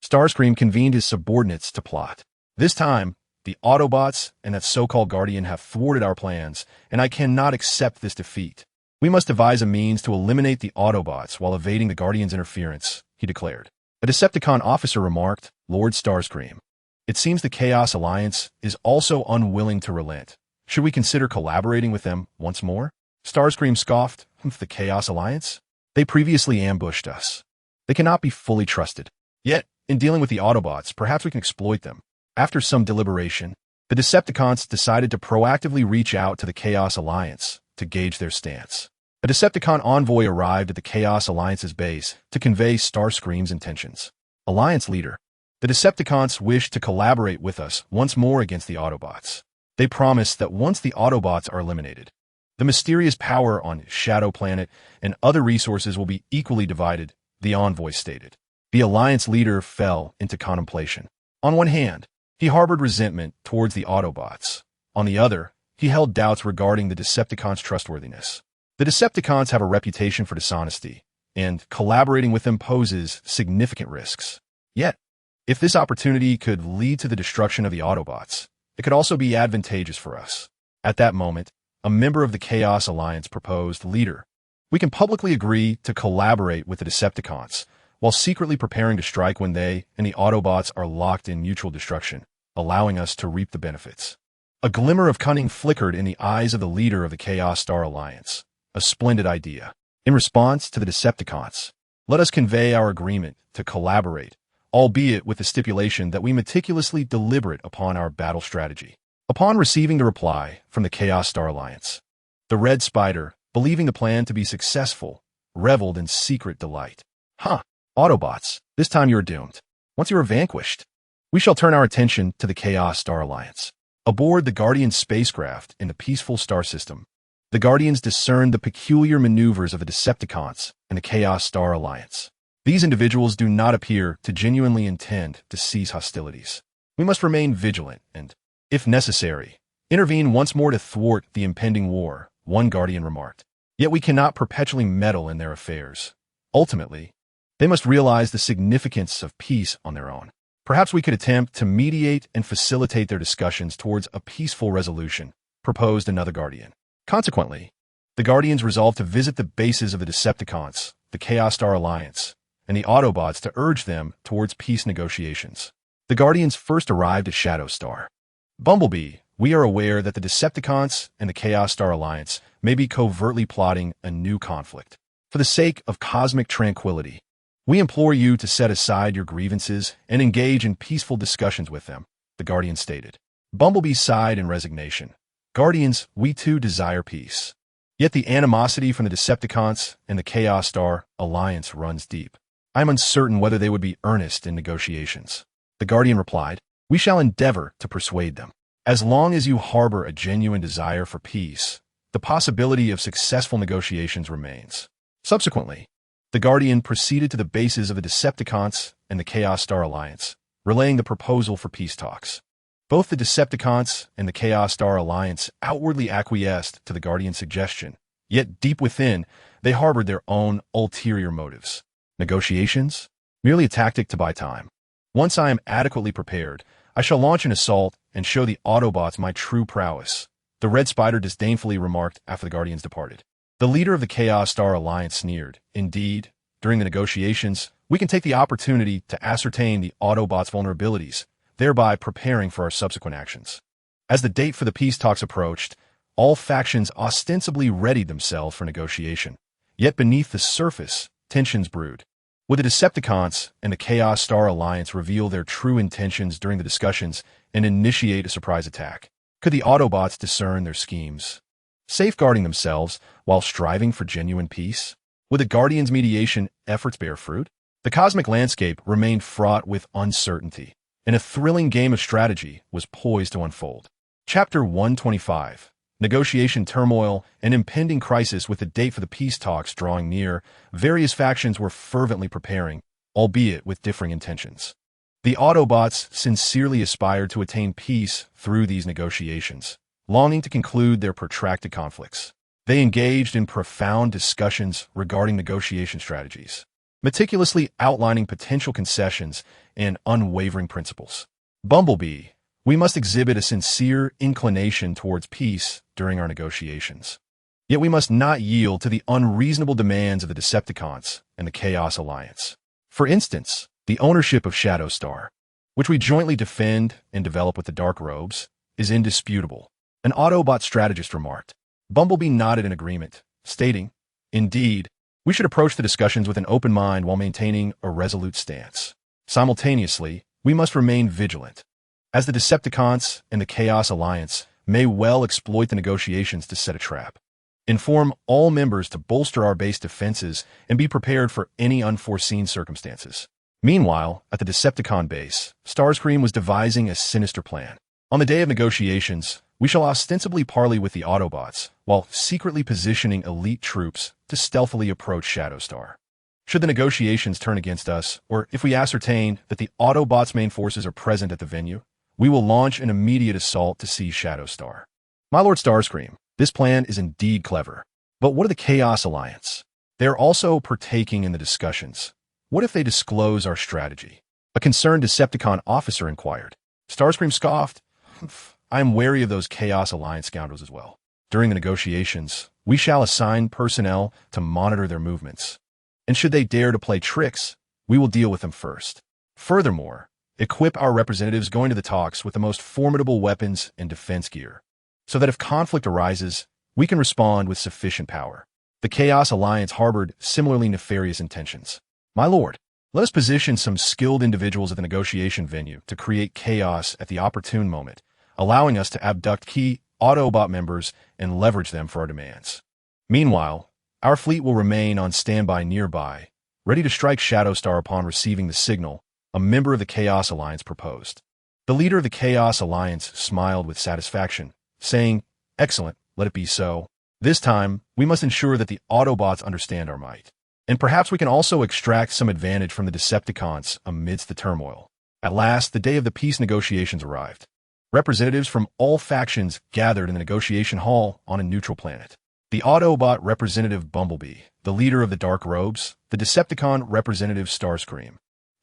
A: Starscream convened his subordinates to plot. This time, the Autobots and that so-called Guardian have thwarted our plans, and I cannot accept this defeat. We must devise a means to eliminate the Autobots while evading the Guardian's interference, he declared. A Decepticon officer remarked, Lord Starscream, it seems the Chaos Alliance is also unwilling to relent. Should we consider collaborating with them once more? Starscream scoffed. The Chaos Alliance? They previously ambushed us. They cannot be fully trusted. Yet, in dealing with the Autobots, perhaps we can exploit them. After some deliberation, the Decepticons decided to proactively reach out to the Chaos Alliance to gauge their stance. A Decepticon envoy arrived at the Chaos Alliance's base to convey Starscream's intentions. Alliance leader, the Decepticons wish to collaborate with us once more against the Autobots. They promise that once the Autobots are eliminated, the mysterious power on Shadow Planet and other resources will be equally divided, the envoy stated. The Alliance leader fell into contemplation. On one hand, he harbored resentment towards the Autobots. On the other, he held doubts regarding the Decepticons' trustworthiness. The Decepticons have a reputation for dishonesty, and collaborating with them poses significant risks. Yet, if this opportunity could lead to the destruction of the Autobots, it could also be advantageous for us. At that moment, a member of the Chaos Alliance proposed, Leader, we can publicly agree to collaborate with the Decepticons, while secretly preparing to strike when they and the Autobots are locked in mutual destruction, allowing us to reap the benefits. A glimmer of cunning flickered in the eyes of the leader of the Chaos Star Alliance. A splendid idea. In response to the Decepticons, let us convey our agreement to collaborate, albeit with the stipulation that we meticulously deliberate upon our battle strategy. Upon receiving the reply from the Chaos Star Alliance, the Red Spider, believing the plan to be successful, reveled in secret delight. Autobots, this time you are doomed. Once you are vanquished, we shall turn our attention to the Chaos Star Alliance. Aboard the Guardian spacecraft in the peaceful star system, the Guardians discerned the peculiar maneuvers of the Decepticons and the Chaos Star Alliance. These individuals do not appear to genuinely intend to cease hostilities. We must remain vigilant and, if necessary, intervene once more to thwart the impending war, one Guardian remarked. Yet we cannot perpetually meddle in their affairs. Ultimately, they must realize the significance of peace on their own. Perhaps we could attempt to mediate and facilitate their discussions towards a peaceful resolution, proposed another Guardian. Consequently, the Guardians resolved to visit the bases of the Decepticons, the Chaos Star Alliance, and the Autobots to urge them towards peace negotiations. The Guardians first arrived at Shadow Star. Bumblebee, we are aware that the Decepticons and the Chaos Star Alliance may be covertly plotting a new conflict. For the sake of cosmic tranquility, we implore you to set aside your grievances and engage in peaceful discussions with them, the Guardian stated. Bumblebee sighed in resignation. Guardians, we too desire peace. Yet the animosity from the Decepticons and the Chaos Star Alliance runs deep. I am uncertain whether they would be earnest in negotiations. The Guardian replied, we shall endeavor to persuade them. As long as you harbor a genuine desire for peace, the possibility of successful negotiations remains. Subsequently, the Guardian proceeded to the bases of the Decepticons and the Chaos Star Alliance, relaying the proposal for peace talks. Both the Decepticons and the Chaos Star Alliance outwardly acquiesced to the Guardian's suggestion, yet deep within, they harbored their own ulterior motives. Negotiations? Merely a tactic to buy time. Once I am adequately prepared, I shall launch an assault and show the Autobots my true prowess, the Red Spider disdainfully remarked after the Guardians departed. The leader of the Chaos Star Alliance sneered. Indeed, during the negotiations, we can take the opportunity to ascertain the Autobots' vulnerabilities, thereby preparing for our subsequent actions. As the date for the peace talks approached, all factions ostensibly readied themselves for negotiation. Yet beneath the surface, tensions brewed. Would the Decepticons and the Chaos Star Alliance reveal their true intentions during the discussions and initiate a surprise attack? Could the Autobots discern their schemes, safeguarding themselves while striving for genuine peace? Would the Guardians' mediation efforts bear fruit? The cosmic landscape remained fraught with uncertainty, and a thrilling game of strategy was poised to unfold. Chapter 125. Negotiation turmoil and impending crisis. With the date for the peace talks drawing near, various factions were fervently preparing, albeit with differing intentions. The Autobots sincerely aspired to attain peace through these negotiations, longing to conclude their protracted conflicts. They engaged in profound discussions regarding negotiation strategies, meticulously outlining potential concessions and unwavering principles. Bumblebee, we must exhibit a sincere inclination towards peace during our negotiations. Yet we must not yield to the unreasonable demands of the Decepticons and the Chaos Alliance. For instance, the ownership of Shadow Star, which we jointly defend and develop with the Dark Robes, is indisputable, an Autobot strategist remarked. Bumblebee nodded in agreement, stating, indeed, we should approach the discussions with an open mind while maintaining a resolute stance. Simultaneously, we must remain vigilant, as the Decepticons and the Chaos Alliance may well exploit the negotiations to set a trap. Inform all members to bolster our base defenses and be prepared for any unforeseen circumstances. Meanwhile, at the Decepticon base, Starscream was devising a sinister plan. On the day of negotiations, we shall ostensibly parley with the Autobots, while secretly positioning elite troops to stealthily approach Shadow Star. Should the negotiations turn against us, or if we ascertain that the Autobots' main forces are present at the venue, we will launch an immediate assault to seize Shadow Star. My Lord Starscream, this plan is indeed clever. But what of the Chaos Alliance? They are also partaking in the discussions. What if they disclose our strategy? A concerned Decepticon officer inquired. Starscream scoffed. I am wary of those Chaos Alliance scoundrels as well. During the negotiations, we shall assign personnel to monitor their movements. And should they dare to play tricks, we will deal with them first. Furthermore, equip our representatives going to the talks with the most formidable weapons and defense gear, so that if conflict arises, we can respond with sufficient power. The Chaos Alliance harbored similarly nefarious intentions. My lord, let us position some skilled individuals at the negotiation venue to create chaos at the opportune moment, allowing us to abduct key Autobot members and leverage them for our demands. Meanwhile, our fleet will remain on standby nearby, ready to strike Shadow Star upon receiving the signal a member of the Chaos Alliance proposed. The leader of the Chaos Alliance smiled with satisfaction, saying, excellent, let it be so. This time, we must ensure that the Autobots understand our might. And perhaps we can also extract some advantage from the Decepticons amidst the turmoil. At last, the day of the peace negotiations arrived. Representatives from all factions gathered in the negotiation hall on a neutral planet. The Autobot representative Bumblebee, the leader of the Dark Robes, the Decepticon representative Starscream,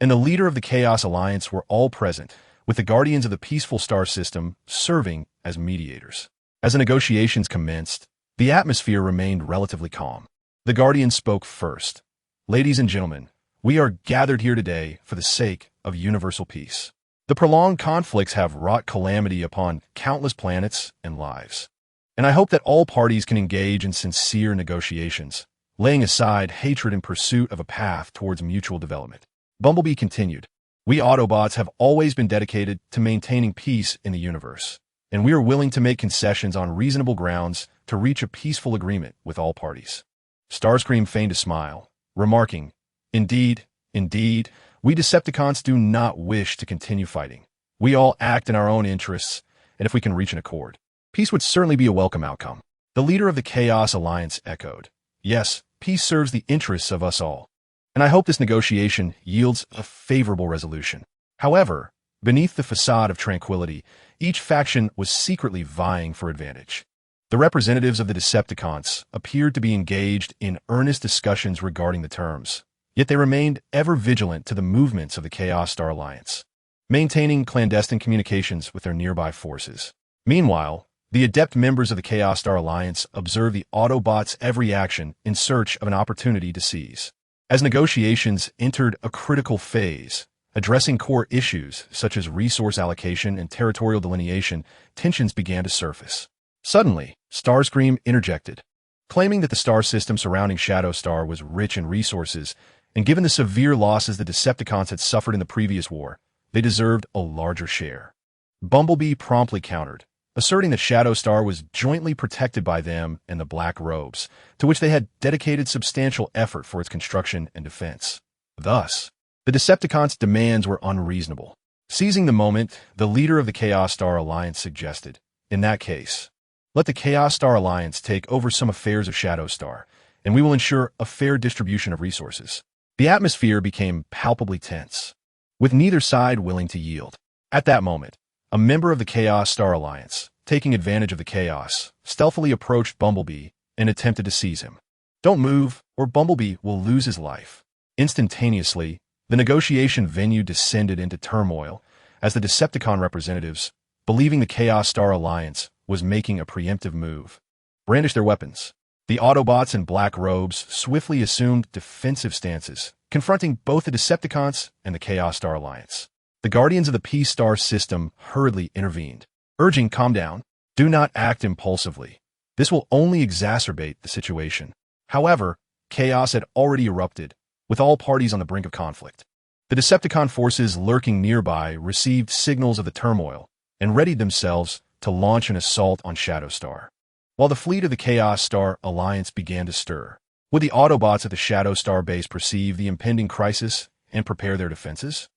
A: and the leader of the Chaos Alliance were all present, with the Guardians of the Peaceful Star System serving as mediators. As the negotiations commenced, the atmosphere remained relatively calm. The Guardian spoke first. Ladies and gentlemen, we are gathered here today for the sake of universal peace. The prolonged conflicts have wrought calamity upon countless planets and lives. And I hope that all parties can engage in sincere negotiations, laying aside hatred in pursuit of a path towards mutual development. Bumblebee continued. We Autobots have always been dedicated to maintaining peace in the universe, and we are willing to make concessions on reasonable grounds to reach a peaceful agreement with all parties. Starscream feigned a smile, remarking, Indeed, we Decepticons do not wish to continue fighting. We all act in our own interests, and if we can reach an accord, peace would certainly be a welcome outcome. The leader of the Chaos Alliance echoed, Yes, peace serves the interests of us all, and I hope this negotiation yields a favorable resolution. However, beneath the facade of tranquility, each faction was secretly vying for advantage. The representatives of the Decepticons appeared to be engaged in earnest discussions regarding the terms, yet they remained ever vigilant to the movements of the Chaos Star Alliance, maintaining clandestine communications with their nearby forces. Meanwhile, the adept members of the Chaos Star Alliance observed the Autobots' every action in search of an opportunity to seize. As negotiations entered a critical phase, addressing core issues such as resource allocation and territorial delineation, tensions began to surface. Suddenly, Starscream interjected, claiming that the star system surrounding Shadow Star was rich in resources, and given the severe losses the Decepticons had suffered in the previous war, they deserved a larger share. Bumblebee promptly countered, asserting that Shadow Star was jointly protected by them and the Black Robes, to which they had dedicated substantial effort for its construction and defense. Thus, the Decepticons' demands were unreasonable. Seizing the moment, the leader of the Chaos Star Alliance suggested, In that case, let the Chaos Star Alliance take over some affairs of Shadow Star, and we will ensure a fair distribution of resources. The atmosphere became palpably tense, with neither side willing to yield. At that moment, a member of the Chaos Star Alliance, taking advantage of the chaos, stealthily approached Bumblebee and attempted to seize him. Don't move, or Bumblebee will lose his life. Instantaneously, the negotiation venue descended into turmoil as the Decepticon representatives, believing the Chaos Star Alliance was making a preemptive move, brandished their weapons. The Autobots and Black Robes swiftly assumed defensive stances, confronting both the Decepticons and the Chaos Star Alliance. The Guardians of the Peace Star system hurriedly intervened, urging, Calm down, do not act impulsively. This will only exacerbate the situation. However, chaos had already erupted, with all parties on the brink of conflict. The Decepticon forces lurking nearby received signals of the turmoil and readied themselves to launch an assault on Shadow Star. While the fleet of the Chaos Star Alliance began to stir, would the Autobots at the Shadow Star base perceive the impending crisis and prepare their defenses?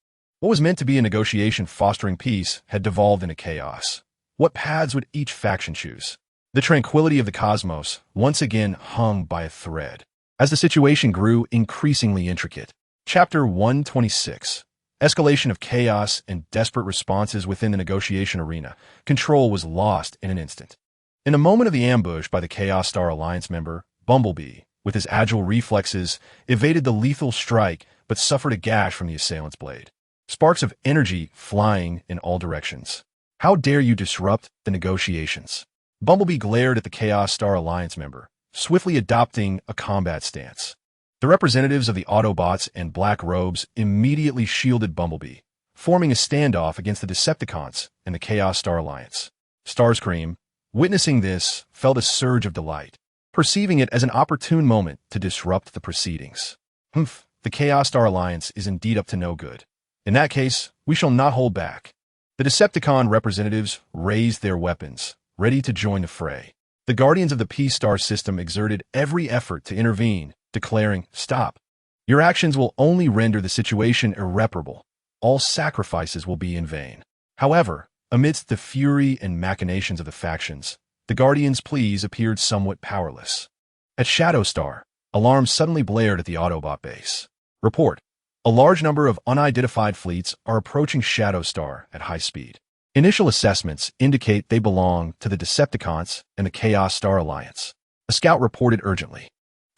A: What was meant to be a negotiation fostering peace had devolved into chaos. What paths would each faction choose? The tranquility of the cosmos once again hung by a thread, as the situation grew increasingly intricate. Chapter 126. Escalation of chaos and desperate responses within the negotiation arena. Control was lost in an instant. In a moment of the ambush by the Chaos Star Alliance member, Bumblebee, with his agile reflexes, evaded the lethal strike but suffered a gash from the assailant's blade. Sparks of energy flying in all directions. How dare you disrupt the negotiations? Bumblebee glared at the Chaos Star Alliance member, swiftly adopting a combat stance. The representatives of the Autobots and Black Robes immediately shielded Bumblebee, forming a standoff against the Decepticons and the Chaos Star Alliance. Starscream, witnessing this, felt a surge of delight, perceiving it as an opportune moment to disrupt the proceedings. The Chaos Star Alliance is indeed up to no good. In that case, we shall not hold back. The Decepticon representatives raised their weapons, ready to join the fray. The Guardians of the Peace Star system exerted every effort to intervene, declaring, Stop. Your actions will only render the situation irreparable. All sacrifices will be in vain. However, amidst the fury and machinations of the factions, the Guardians' pleas appeared somewhat powerless. At Shadow Star, alarms suddenly blared at the Autobot base. Report. A large number of unidentified fleets are approaching Shadow Star at high speed. Initial assessments indicate they belong to the Decepticons and the Chaos Star Alliance. A scout reported urgently.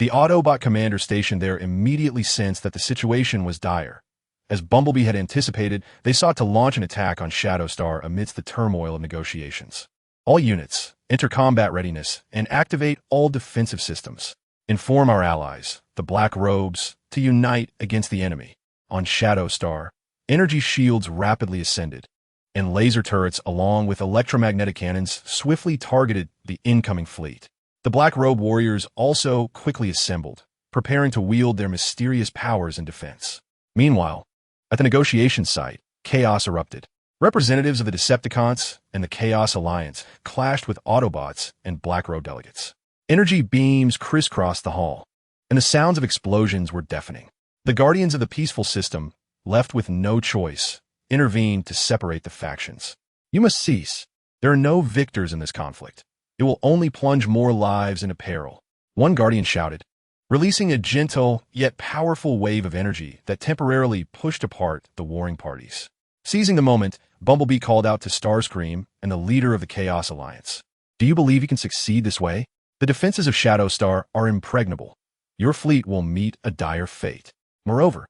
A: The Autobot commander stationed there immediately sensed that the situation was dire. As Bumblebee had anticipated, they sought to launch an attack on Shadow Star amidst the turmoil of negotiations. All units, enter combat readiness, and activate all defensive systems. Inform our allies, the Black Robes, to unite against the enemy. On Shadow Star, energy shields rapidly ascended, and laser turrets along with electromagnetic cannons swiftly targeted the incoming fleet. The Black Robe warriors also quickly assembled, preparing to wield their mysterious powers in defense. Meanwhile, At the negotiation site, chaos erupted. Representatives of the Decepticons and the Chaos Alliance clashed with Autobots and Black Robe delegates. Energy beams crisscrossed the hall, and the sounds of explosions were deafening. The Guardians of the Peaceful System, left with no choice, intervened to separate the factions. You must cease. There are no victors in this conflict. It will only plunge more lives into peril. One Guardian shouted, releasing a gentle yet powerful wave of energy that temporarily pushed apart the warring parties. Seizing the moment, Bumblebee called out to Starscream and the leader of the Chaos Alliance. Do you believe you can succeed this way? The defenses of Shadowstar are impregnable. Your fleet will meet a dire fate. Moreover,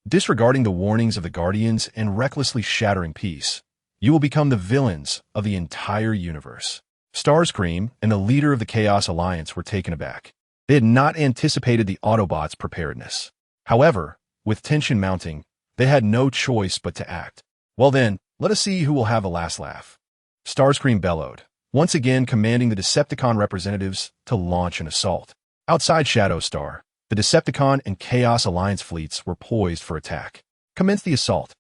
A: disregarding the warnings of the Guardians and recklessly shattering peace, you will become the villains of the entire universe. Starscream and the leader of the Chaos Alliance were taken aback. They had not anticipated the Autobots' preparedness. However, with tension mounting, they had no choice but to act. Well then, let us see who will have the last laugh. Starscream bellowed, once again commanding the Decepticon representatives to launch an assault. Outside Shadowstar, the Decepticon and Chaos Alliance fleets were poised for attack. Commence the assault.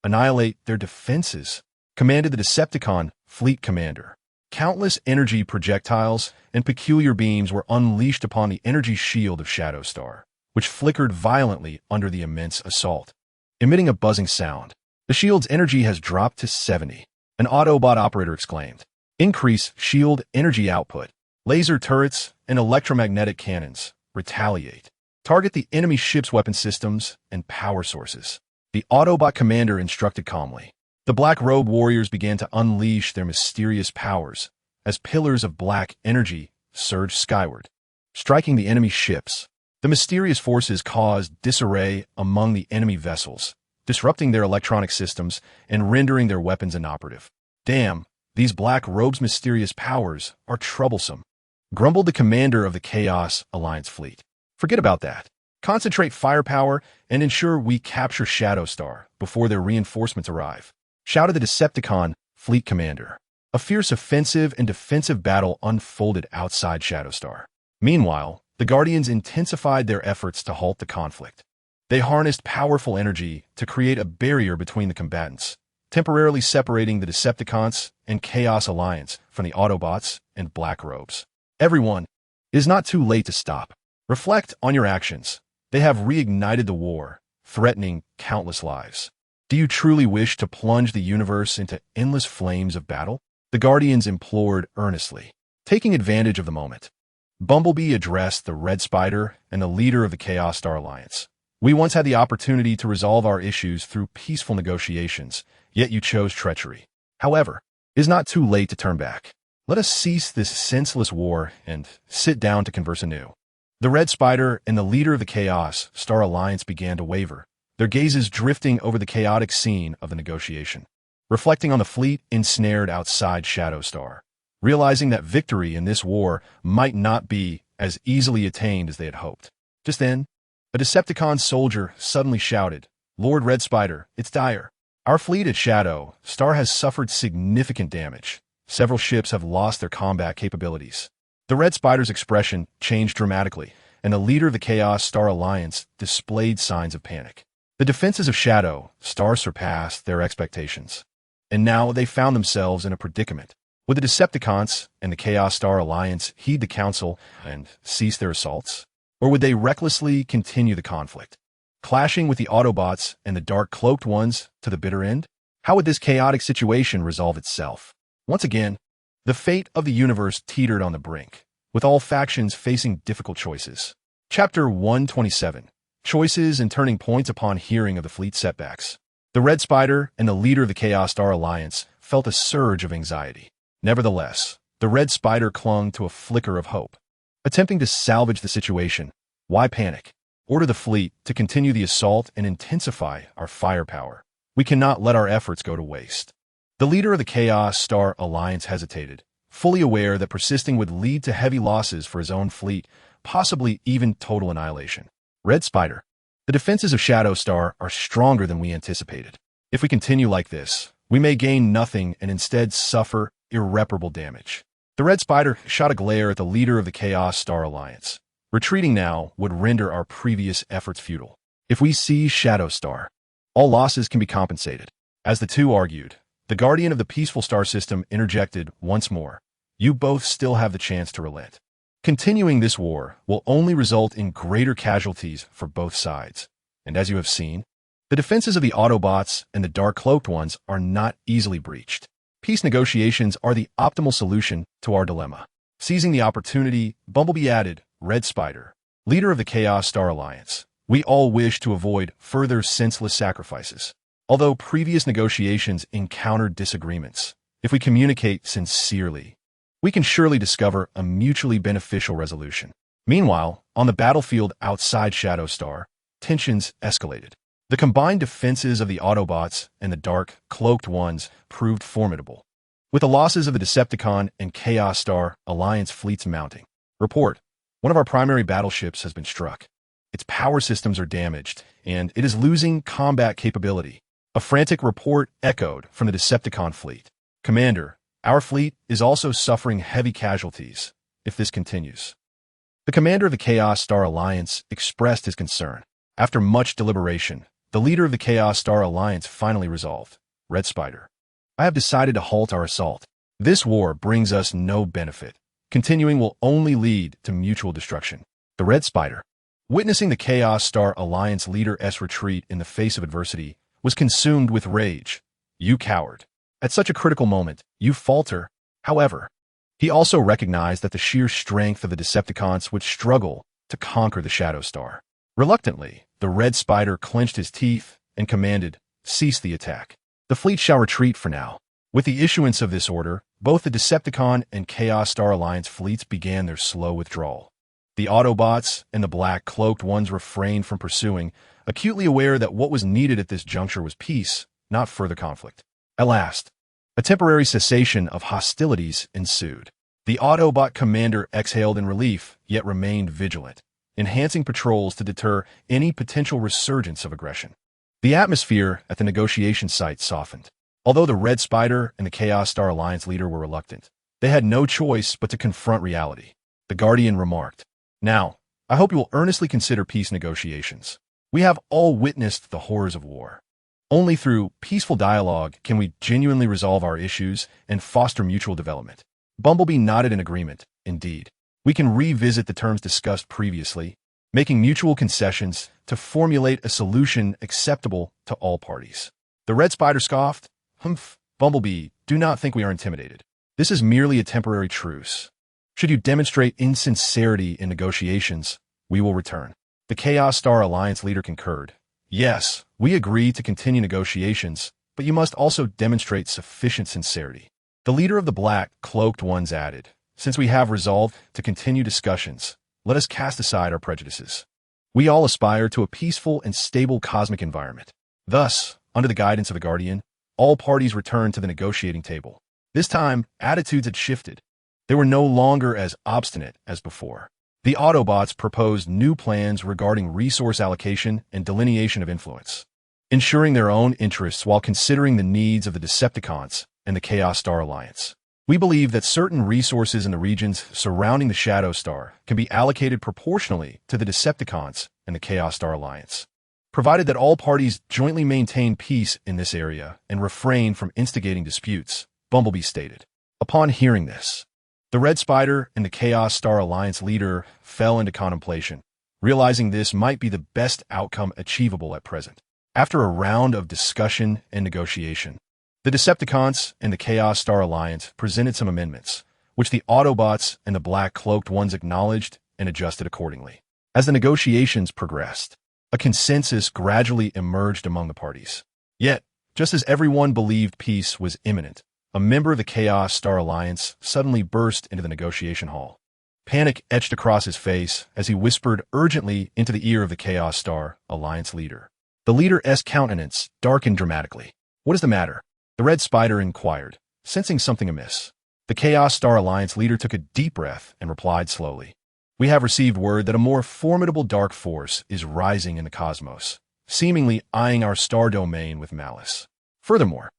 A: Annihilate their defenses, commanded the Decepticon fleet commander. Countless energy projectiles and peculiar beams were unleashed upon the energy shield of Shadowstar, which flickered violently under the immense assault. Emitting a buzzing sound, the shield's energy has dropped to 70. An Autobot operator exclaimed. Increase shield energy output. Laser turrets and electromagnetic cannons retaliate. Target the enemy ship's weapon systems and power sources. The Autobot commander instructed calmly. The Black Robe warriors began to unleash their mysterious powers as pillars of black energy surged skyward, striking the enemy ships. The mysterious forces caused disarray among the enemy vessels, disrupting their electronic systems and rendering their weapons inoperative. Damn, these Black Robe's mysterious powers are troublesome, grumbled the commander of the Chaos Alliance fleet. Forget about that. Concentrate firepower and ensure we capture Shadowstar before their reinforcements arrive, shouted the Decepticon fleet commander. A fierce offensive and defensive battle unfolded outside Shadowstar. Meanwhile, the Guardians intensified their efforts to halt the conflict. They harnessed powerful energy to create a barrier between the combatants, temporarily separating the Decepticons and Chaos Alliance from the Autobots and Black Robes. Everyone, it is not too late to stop. Reflect on your actions. They have reignited the war, threatening countless lives. Do you truly wish to plunge the universe into endless flames of battle? The Guardians implored earnestly, taking advantage of the moment. Bumblebee addressed the Red Spider and the leader of the Chaos Star Alliance. We once had the opportunity to resolve our issues through peaceful negotiations, yet you chose treachery. However, it is not too late to turn back. Let us cease this senseless war and sit down to converse anew. The Red Spider and the leader of the Chaos Star Alliance began to waver, their gazes drifting over the chaotic scene of the negotiation, reflecting on the fleet ensnared outside Shadowstar, realizing that victory in this war might not be as easily attained as they had hoped. Just then, a Decepticon soldier suddenly shouted, Lord Red Spider, it's dire. Our fleet at Shadowstar has suffered significant damage. Several ships have lost their combat capabilities. The Red Spider's expression changed dramatically, and the leader of the Chaos Star Alliance displayed signs of panic. The defenses of Shadowstar surpassed their expectations, and now they found themselves in a predicament. Would the Decepticons and the Chaos Star Alliance heed the counsel and cease their assaults? Or would they recklessly continue the conflict, clashing with the Autobots and the Dark Cloaked Ones to the bitter end? How would this chaotic situation resolve itself? Once again, the fate of the universe teetered on the brink, with all factions facing difficult choices. Chapter 127. Choices and Turning Points upon hearing of the fleet setbacks. The Red Spider and the leader of the Chaos Star Alliance felt a surge of anxiety. Nevertheless, the Red Spider clung to a flicker of hope. Attempting to salvage the situation, why panic? Order the fleet to continue the assault and intensify our firepower. We cannot let our efforts go to waste. The leader of the Chaos Star Alliance hesitated, fully aware that persisting would lead to heavy losses for his own fleet, possibly even total annihilation. Red Spider, the defenses of Shadowstar are stronger than we anticipated. If we continue like this, we may gain nothing and instead suffer irreparable damage. The Red Spider shot a glare at the leader of the Chaos Star Alliance. Retreating now would render our previous efforts futile. If we seize Shadowstar, All losses can be compensated. As the two argued, the guardian of the peaceful star system interjected once more. You both still have the chance to relent. Continuing this war will only result in greater casualties for both sides. And as you have seen, the defenses of the Autobots and the Dark-Cloaked Ones are not easily breached. Peace negotiations are the optimal solution to our dilemma. Seizing the opportunity, Bumblebee added, Red Spider, leader of the Chaos Star Alliance, we all wish to avoid further senseless sacrifices. Although previous negotiations encountered disagreements, if we communicate sincerely, we can surely discover a mutually beneficial resolution. Meanwhile, on the battlefield outside Shadow Star, tensions escalated. The combined defenses of the Autobots and the Dark-Cloaked Ones proved formidable, with the losses of the Decepticon and Chaos Star Alliance fleets mounting. Report: one of our primary battleships has been struck. Its power systems are damaged, and it is losing combat capability. A frantic report echoed from the Decepticon fleet. Commander, our fleet is also suffering heavy casualties if this continues. The commander of the Chaos Star Alliance expressed his concern. After much deliberation, the leader of the Chaos Star Alliance finally resolved. Red Spider, I have decided to halt our assault. This war brings us no benefit. Continuing will only lead to mutual destruction. The Red Spider, witnessing the Chaos Star Alliance leader's retreat in the face of adversity, was consumed with rage. You coward. At such a critical moment, you falter. However, he also recognized that the sheer strength of the Decepticons would struggle to conquer the Shadow Star. Reluctantly, the Red Spider clenched his teeth and commanded, cease the attack. The fleet shall retreat for now. With the issuance of this order, both the Decepticon and Chaos Star Alliance fleets began their slow withdrawal. The Autobots and the Black-Cloaked Ones refrained from pursuing, acutely aware that what was needed at this juncture was peace, not further conflict. At last, a temporary cessation of hostilities ensued. The Autobot commander exhaled in relief, yet remained vigilant, enhancing patrols to deter any potential resurgence of aggression. The atmosphere at the negotiation site softened. Although the Red Spider and the Chaos Star Alliance leader were reluctant, they had no choice but to confront reality. The Guardian remarked, Now, I hope you will earnestly consider peace negotiations. We have all witnessed the horrors of war. Only through peaceful dialogue can we genuinely resolve our issues and foster mutual development. Bumblebee nodded in agreement. Indeed, we can revisit the terms discussed previously, making mutual concessions to formulate a solution acceptable to all parties. The Red Spider scoffed, Humph, Bumblebee, do not think we are intimidated. This is merely a temporary truce. Should you demonstrate insincerity in negotiations, we will return. The Chaos Star Alliance leader concurred. Yes, we agree to continue negotiations, but you must also demonstrate sufficient sincerity. The leader of the Black-Cloaked Ones added, Since we have resolved to continue discussions, let us cast aside our prejudices. We all aspire to a peaceful and stable cosmic environment. Thus, under the guidance of the Guardian, all parties returned to the negotiating table. This time, attitudes had shifted. They were no longer as obstinate as before. The Autobots proposed new plans regarding resource allocation and delineation of influence, ensuring their own interests while considering the needs of the Decepticons and the Chaos Star Alliance. We believe that certain resources in the regions surrounding the Shadow Star can be allocated proportionally to the Decepticons and the Chaos Star Alliance, provided that all parties jointly maintain peace in this area and refrain from instigating disputes, Bumblebee stated. Upon hearing this, the Red Spider and the Chaos Star Alliance leader fell into contemplation, realizing this might be the best outcome achievable at present. After a round of discussion and negotiation, the Decepticons and the Chaos Star Alliance presented some amendments, which the Autobots and the Black-Cloaked Ones acknowledged and adjusted accordingly. As the negotiations progressed, a consensus gradually emerged among the parties. Yet, just as everyone believed peace was imminent, a member of the Chaos Star Alliance suddenly burst into the negotiation hall. Panic etched across his face as he whispered urgently into the ear of the Chaos Star Alliance leader. The leader's countenance darkened dramatically. What is the matter? The Red Spider inquired, sensing something amiss. The Chaos Star Alliance leader took a deep breath and replied slowly. We have received word that a more formidable dark force is rising in the cosmos, seemingly eyeing our star domain with malice. Furthermore,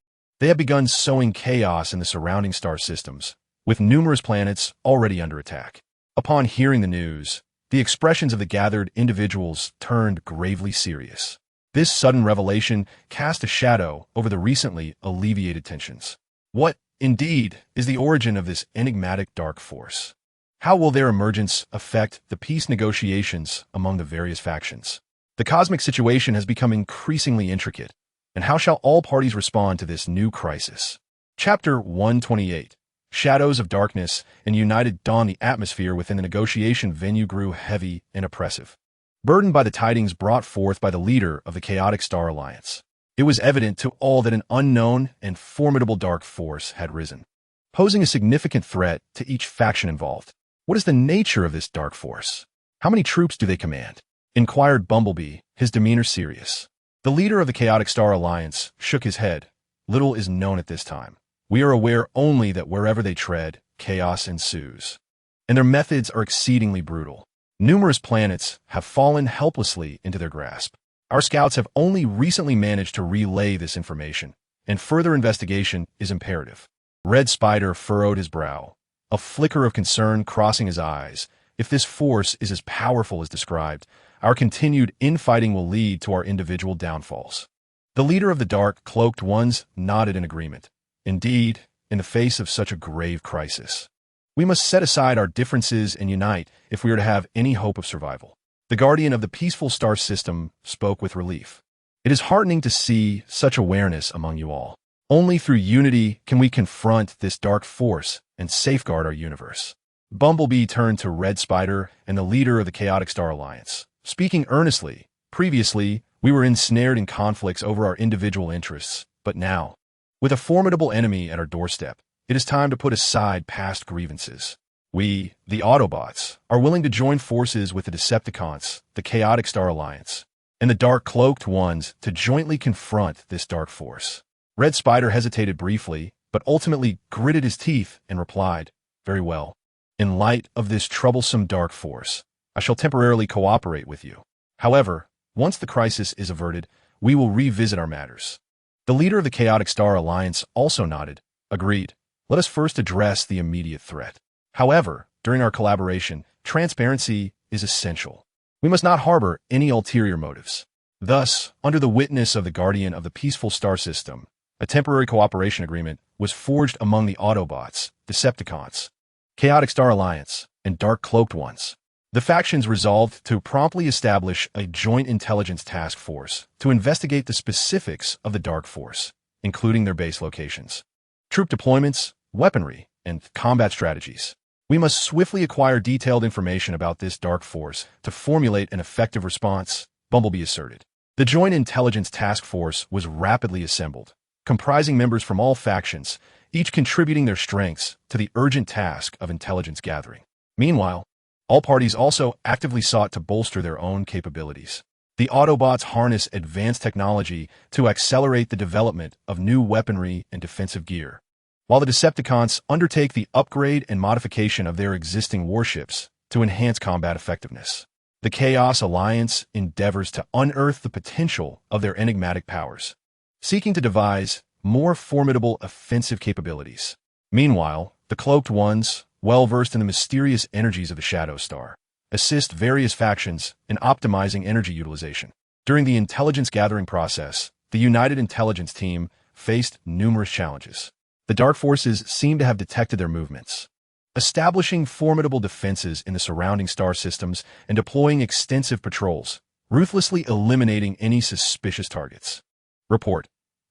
A: they have begun sowing chaos in the surrounding star systems, with numerous planets already under attack. Upon hearing the news, the expressions of the gathered individuals turned gravely serious. This sudden revelation cast a shadow over the recently alleviated tensions. What, indeed, is the origin of this enigmatic dark force? How will their emergence affect the peace negotiations among the various factions? The cosmic situation has become increasingly intricate, and how shall all parties respond to this new crisis? Chapter 128. Shadows of darkness and united dawn. The atmosphere within the negotiation venue grew heavy and oppressive, burdened by the tidings brought forth by the leader of the Chaotic Star Alliance. It was evident to all that an unknown and formidable dark force had risen, posing a significant threat to each faction involved. What is the nature of this dark force? How many troops do they command? Inquired Bumblebee, his demeanor serious. The leader of the Chaotic Star Alliance shook his head. Little is known at this time. We are aware only that wherever they tread, chaos ensues, and their methods are exceedingly brutal. Numerous planets have fallen helplessly into their grasp. Our scouts have only recently managed to relay this information, and further investigation is imperative. Red Spider furrowed his brow, a flicker of concern crossing his eyes. If this force is as powerful as described, our continued infighting will lead to our individual downfalls. The leader of the Dark Cloaked Ones nodded in agreement. Indeed, in the face of such a grave crisis, we must set aside our differences and unite if we are to have any hope of survival. The guardian of the peaceful star system spoke with relief. It is heartening to see such awareness among you all. Only through unity can we confront this dark force and safeguard our universe. Bumblebee turned to Red Spider and the leader of the Chaotic Star Alliance, speaking earnestly. Previously, we were ensnared in conflicts over our individual interests, but now, with a formidable enemy at our doorstep, it is time to put aside past grievances. We, the Autobots, are willing to join forces with the Decepticons, the Chaotic Star Alliance, and the Dark Cloaked Ones to jointly confront this dark force. Red Spider hesitated briefly, but ultimately gritted his teeth and replied, "Very well. In light of this troublesome dark force, I shall temporarily cooperate with you. However, once the crisis is averted, we will revisit our matters." The leader of the Chaotic Star Alliance also nodded. Agreed. Let us first address the immediate threat. However, during our collaboration, transparency is essential. We must not harbor any ulterior motives. Thus, under the witness of the guardian of the peaceful star system, a temporary cooperation agreement was forged among the Autobots, Decepticons, Chaotic Star Alliance, and Dark Cloaked Ones. The factions resolved to promptly establish a joint intelligence task force to investigate the specifics of the Dark Force, including their base locations, troop deployments, weaponry, and combat strategies. We must swiftly acquire detailed information about this Dark Force to formulate an effective response, Bumblebee asserted. The Joint Intelligence Task Force was rapidly assembled, comprising members from all factions, each contributing their strengths to the urgent task of intelligence gathering. Meanwhile, all parties also actively sought to bolster their own capabilities. The Autobots harness advanced technology to accelerate the development of new weaponry and defensive gear, while the Decepticons undertake the upgrade and modification of their existing warships to enhance combat effectiveness. The Chaos Alliance endeavors to unearth the potential of their enigmatic powers, seeking to devise more formidable offensive capabilities. Meanwhile, the Cloaked Ones, well-versed in the mysterious energies of the Shadow Star, assist various factions in optimizing energy utilization. During the intelligence gathering process, the United Intelligence Team faced numerous challenges. The Dark Forces seem to have detected their movements, establishing formidable defenses in the surrounding star systems and deploying extensive patrols, ruthlessly eliminating any suspicious targets. Report: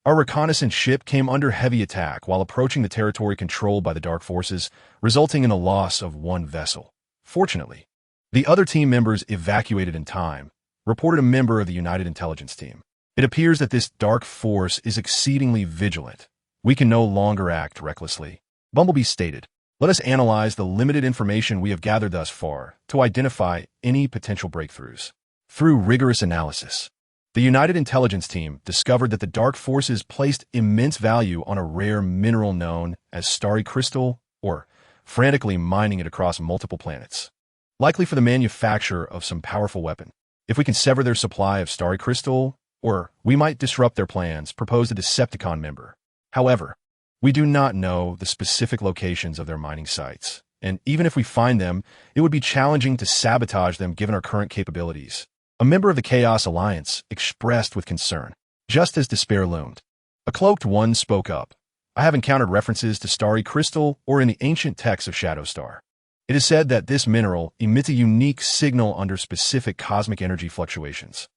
A: our reconnaissance ship came under heavy attack while approaching the territory controlled by the Dark Forces, resulting in the loss of one vessel. Fortunately, the other team members evacuated in time, reported a member of the United Intelligence Team. It appears that this dark force is exceedingly vigilant. We can no longer act recklessly. Bumblebee stated, let us analyze the limited information we have gathered thus far to identify any potential breakthroughs. Through rigorous analysis, the United Intelligence Team discovered that the Dark Forces placed immense value on a rare mineral known as starry crystal, or frantically mining it across multiple planets, likely for the manufacture of some powerful weapon. If we can sever their supply of starry crystal, or we might disrupt their plans, proposed a Decepticon member. However, we do not know the specific locations of their mining sites, and even if we find them, it would be challenging to sabotage them given our current capabilities. A member of the Chaos Alliance expressed with concern, just as despair loomed. A cloaked one spoke up. I have encountered references to starry crystal or in the ancient texts of Shadowstar. It is said that this mineral emits a unique signal under specific cosmic energy fluctuations.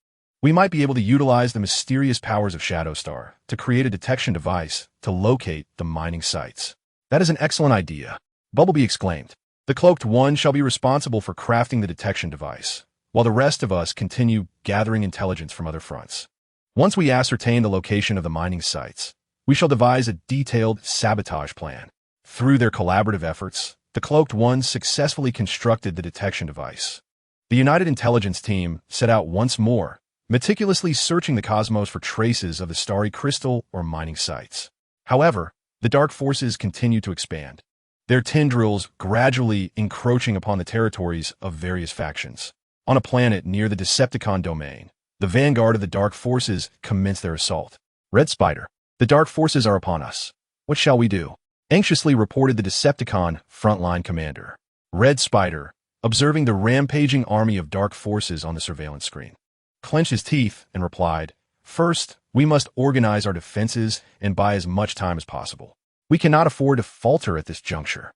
A: We might be able to utilize the mysterious powers of Shadowstar to create a detection device to locate the mining sites. That is an excellent idea, Bumblebee exclaimed. The cloaked one shall be responsible for crafting the detection device, while the rest of us continue gathering intelligence from other fronts. Once we ascertain the location of the mining sites, we shall devise a detailed sabotage plan. Through their collaborative efforts, the Cloaked Ones successfully constructed the detection device. The United Intelligence Team set out once more, meticulously searching the cosmos for traces of the starry crystal or mining sites. However, the dark forces continued to expand, their tendrils gradually encroaching upon the territories of various factions. On a planet near the Decepticon domain, the vanguard of the dark forces commenced their assault. Red Spider, the dark forces are upon us. What shall we do? Anxiously reported the Decepticon frontline commander. Red Spider, observing the rampaging army of dark forces on the surveillance screen, clenched his teeth and replied, First, we must organize our defenses and buy as much time as possible. We cannot afford to falter at this juncture.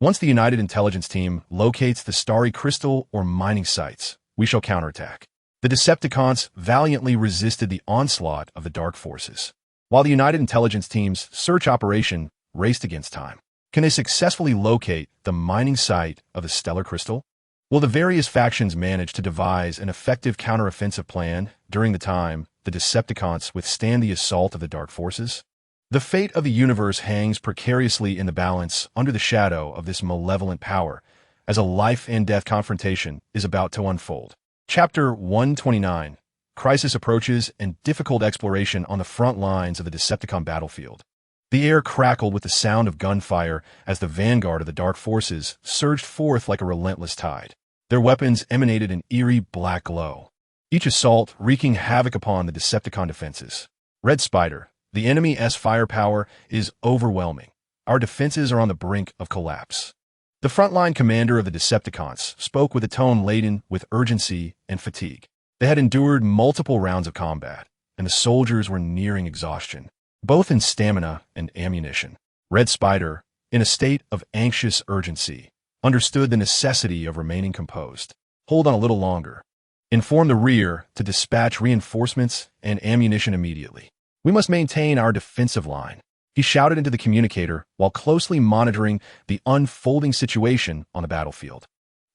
A: Once the United Intelligence Team locates the starry crystal or mining sites, we shall counterattack. The Decepticons valiantly resisted the onslaught of the dark forces, while the United Intelligence Team's search operation raced against time. Can they successfully locate the mining site of the stellar crystal? Will the various factions manage to devise an effective counteroffensive plan during the time the Decepticons withstand the assault of the dark forces? The fate of the universe hangs precariously in the balance under the shadow of this malevolent power as a life-and-death confrontation is about to unfold. Chapter 129, Crisis Approaches and Difficult Exploration on the Front Lines of the Decepticon Battlefield. The air crackled with the sound of gunfire as the vanguard of the dark forces surged forth like a relentless tide. Their weapons emanated an eerie black glow, each assault wreaking havoc upon the Decepticon defenses. Red Spider, the enemy's firepower is overwhelming. Our defenses are on the brink of collapse. The frontline commander of the Decepticons spoke with a tone laden with urgency and fatigue. They had endured multiple rounds of combat, and the soldiers were nearing exhaustion, both in stamina and ammunition. Red Spider, in a state of anxious urgency, understood the necessity of remaining composed. Hold on a little longer. Inform the rear to dispatch reinforcements and ammunition immediately. We must maintain our defensive line, he shouted into the communicator while closely monitoring the unfolding situation on the battlefield.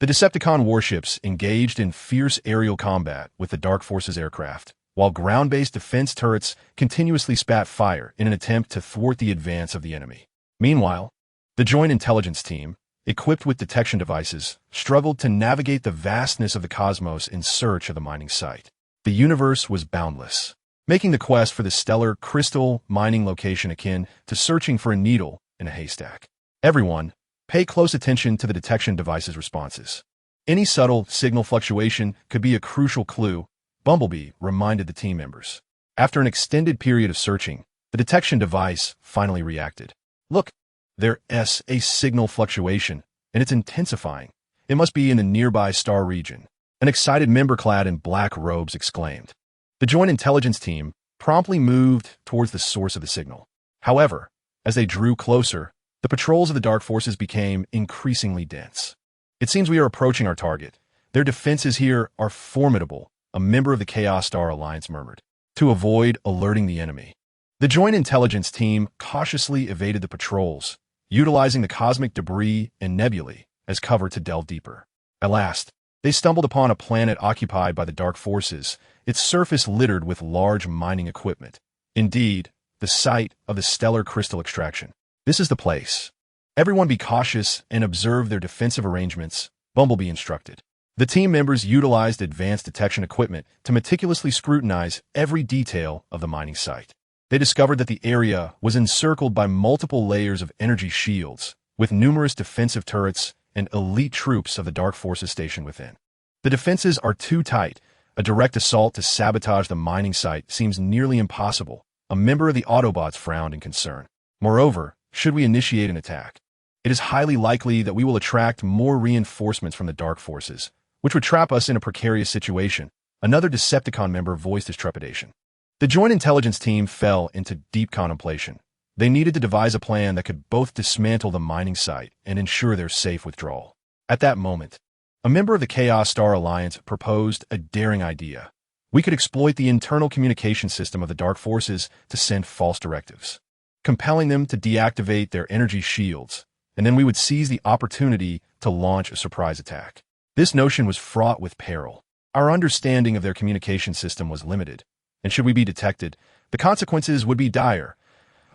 A: The Decepticon warships engaged in fierce aerial combat with the Dark Forces aircraft, while ground-based defense turrets continuously spat fire in an attempt to thwart the advance of the enemy. Meanwhile, the Joint Intelligence Team, equipped with detection devices, struggled to navigate the vastness of the cosmos in search of the mining site. The universe was boundless, making the quest for the stellar crystal mining location akin to searching for a needle in a haystack. Everyone, pay close attention to the detection device's responses. Any subtle signal fluctuation could be a crucial clue, Bumblebee reminded the team members. After an extended period of searching, the detection device finally reacted. Look, there's a signal fluctuation, and it's intensifying. It must be in the nearby star region. An excited member clad in black robes exclaimed. The Joint Intelligence Team promptly moved towards the source of the signal. However, as they drew closer, the patrols of the Dark Forces became increasingly dense. It seems we are approaching our target. Their defenses here are formidable, a member of the Chaos Star Alliance murmured, to avoid alerting the enemy. The Joint Intelligence Team cautiously evaded the patrols, utilizing the cosmic debris and nebulae as cover to delve deeper. At last, they stumbled upon a planet occupied by the Dark Forces, its surface littered with large mining equipment. Indeed, the site of the stellar crystal extraction. This is the place. Everyone be cautious and observe their defensive arrangements, Bumblebee instructed. The team members utilized advanced detection equipment to meticulously scrutinize every detail of the mining site. They discovered that the area was encircled by multiple layers of energy shields, with numerous defensive turrets and elite troops of the Dark Forces stationed within. The defenses are too tight. A direct assault to sabotage the mining site seems nearly impossible. A member of the Autobots frowned in concern. Moreover, should we initiate an attack, it is highly likely that we will attract more reinforcements from the Dark Forces, which would trap us in a precarious situation, Another Decepticon member voiced his trepidation. The joint intelligence team fell into deep contemplation. They needed to devise a plan that could both dismantle the mining site and ensure their safe withdrawal. At that moment, a member of the Chaos Star Alliance proposed a daring idea. We could exploit the internal communication system of the Dark Forces to send false directives, compelling them to deactivate their energy shields, and then we would seize the opportunity to launch a surprise attack. This notion was fraught with peril. Our understanding of their communication system was limited, and should we be detected, the consequences would be dire.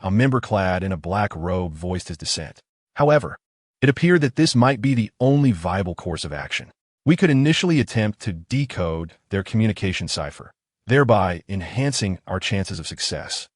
A: A member clad in a black robe voiced his dissent. However, it appeared that this might be the only viable course of action. We could initially attempt to decode their communication cipher, thereby enhancing our chances of success.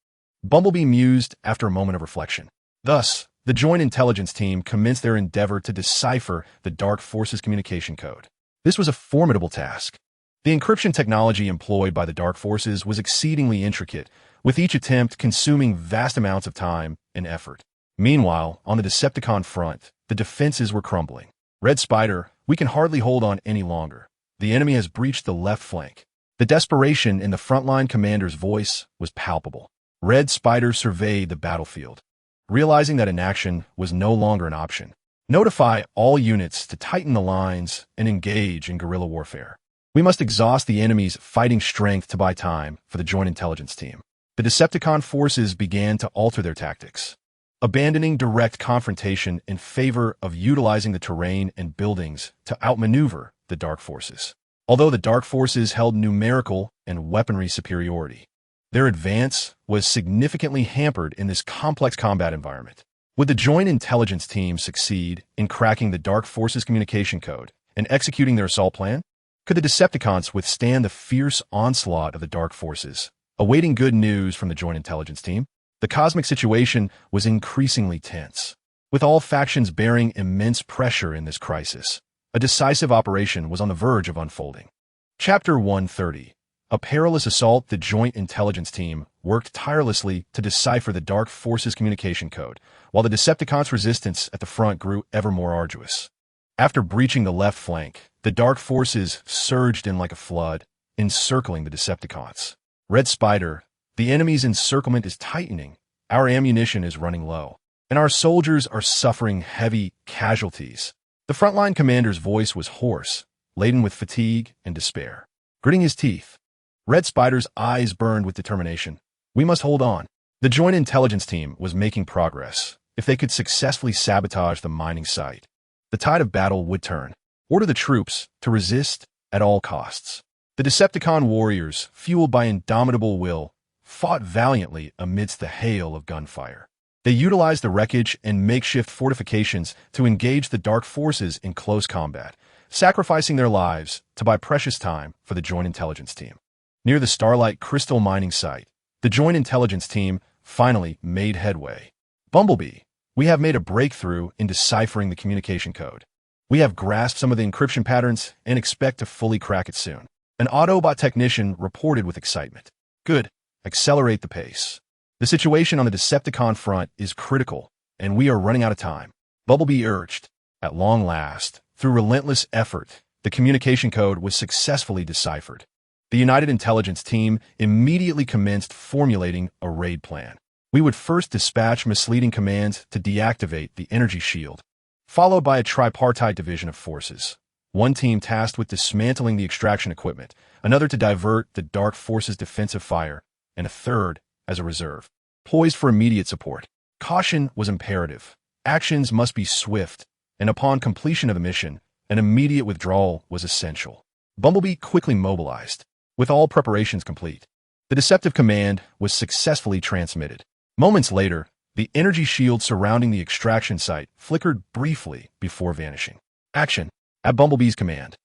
A: Bumblebee mused after a moment of reflection. Thus, the joint intelligence team commenced their endeavor to decipher the Dark Forces communication code. This was a formidable task. The encryption technology employed by the Dark Forces was exceedingly intricate, with each attempt consuming vast amounts of time and effort. Meanwhile, on the Decepticon front, the defenses were crumbling. Red Spider, we can hardly hold on any longer. The enemy has breached the left flank. The desperation in the frontline commander's voice was palpable. Red Spider surveyed the battlefield, realizing that inaction was no longer an option. Notify all units to tighten the lines and engage in guerrilla warfare. We must exhaust the enemy's fighting strength to buy time for the joint intelligence team. The Decepticon forces began to alter their tactics, abandoning direct confrontation in favor of utilizing the terrain and buildings to outmaneuver the Dark Forces. Although the Dark Forces held numerical and weaponry superiority, their advance was significantly hampered in this complex combat environment. Would the joint intelligence team succeed in cracking the Dark Forces communication code and executing their assault plan? Could the Decepticons withstand the fierce onslaught of the Dark Forces? Awaiting good news from the joint intelligence team, the cosmic situation was increasingly tense. With all factions bearing immense pressure in this crisis, a decisive operation was on the verge of unfolding. Chapter 130. A perilous assault. The joint intelligence team worked tirelessly to decipher the Dark Forces communication code, while the Decepticons' resistance at the front grew ever more arduous. After breaching the left flank, the Dark Forces surged in like a flood, encircling the Decepticons. Red Spider, the enemy's encirclement is tightening, our ammunition is running low, and our soldiers are suffering heavy casualties. The frontline commander's voice was hoarse, laden with fatigue and despair. Gritting his teeth, Red Spider's eyes burned with determination. We must hold on. The joint intelligence team was making progress. If they could successfully sabotage the mining site, the tide of battle would turn. Order the troops to resist at all costs. The Decepticon warriors, fueled by indomitable will, fought valiantly amidst the hail of gunfire. They utilized the wreckage and makeshift fortifications to engage the Dark Forces in close combat, sacrificing their lives to buy precious time for the joint intelligence team. Near the Starlight Crystal mining site, the joint intelligence team finally made headway. Bumblebee, we have made a breakthrough in deciphering the communication code. We have grasped some of the encryption patterns and expect to fully crack it soon. An Autobot technician reported with excitement. Good. Accelerate the pace. The situation on the Decepticon front is critical, and we are running out of time. Bumblebee urged. At long last, through relentless effort, the communication code was successfully deciphered. The United Intelligence Team immediately commenced formulating a raid plan. We would first dispatch misleading commands to deactivate the energy shield, followed by a tripartite division of forces. One team tasked with dismantling the extraction equipment, another to divert the Dark Forces' defensive fire, and a third as a reserve, poised for immediate support. Caution was imperative. Actions must be swift, and upon completion of the mission, an immediate withdrawal was essential. Bumblebee quickly mobilized. With all preparations complete, the deceptive command was successfully transmitted. Moments later, the energy shield surrounding the extraction site flickered briefly before vanishing. Action. At Bumblebee's command,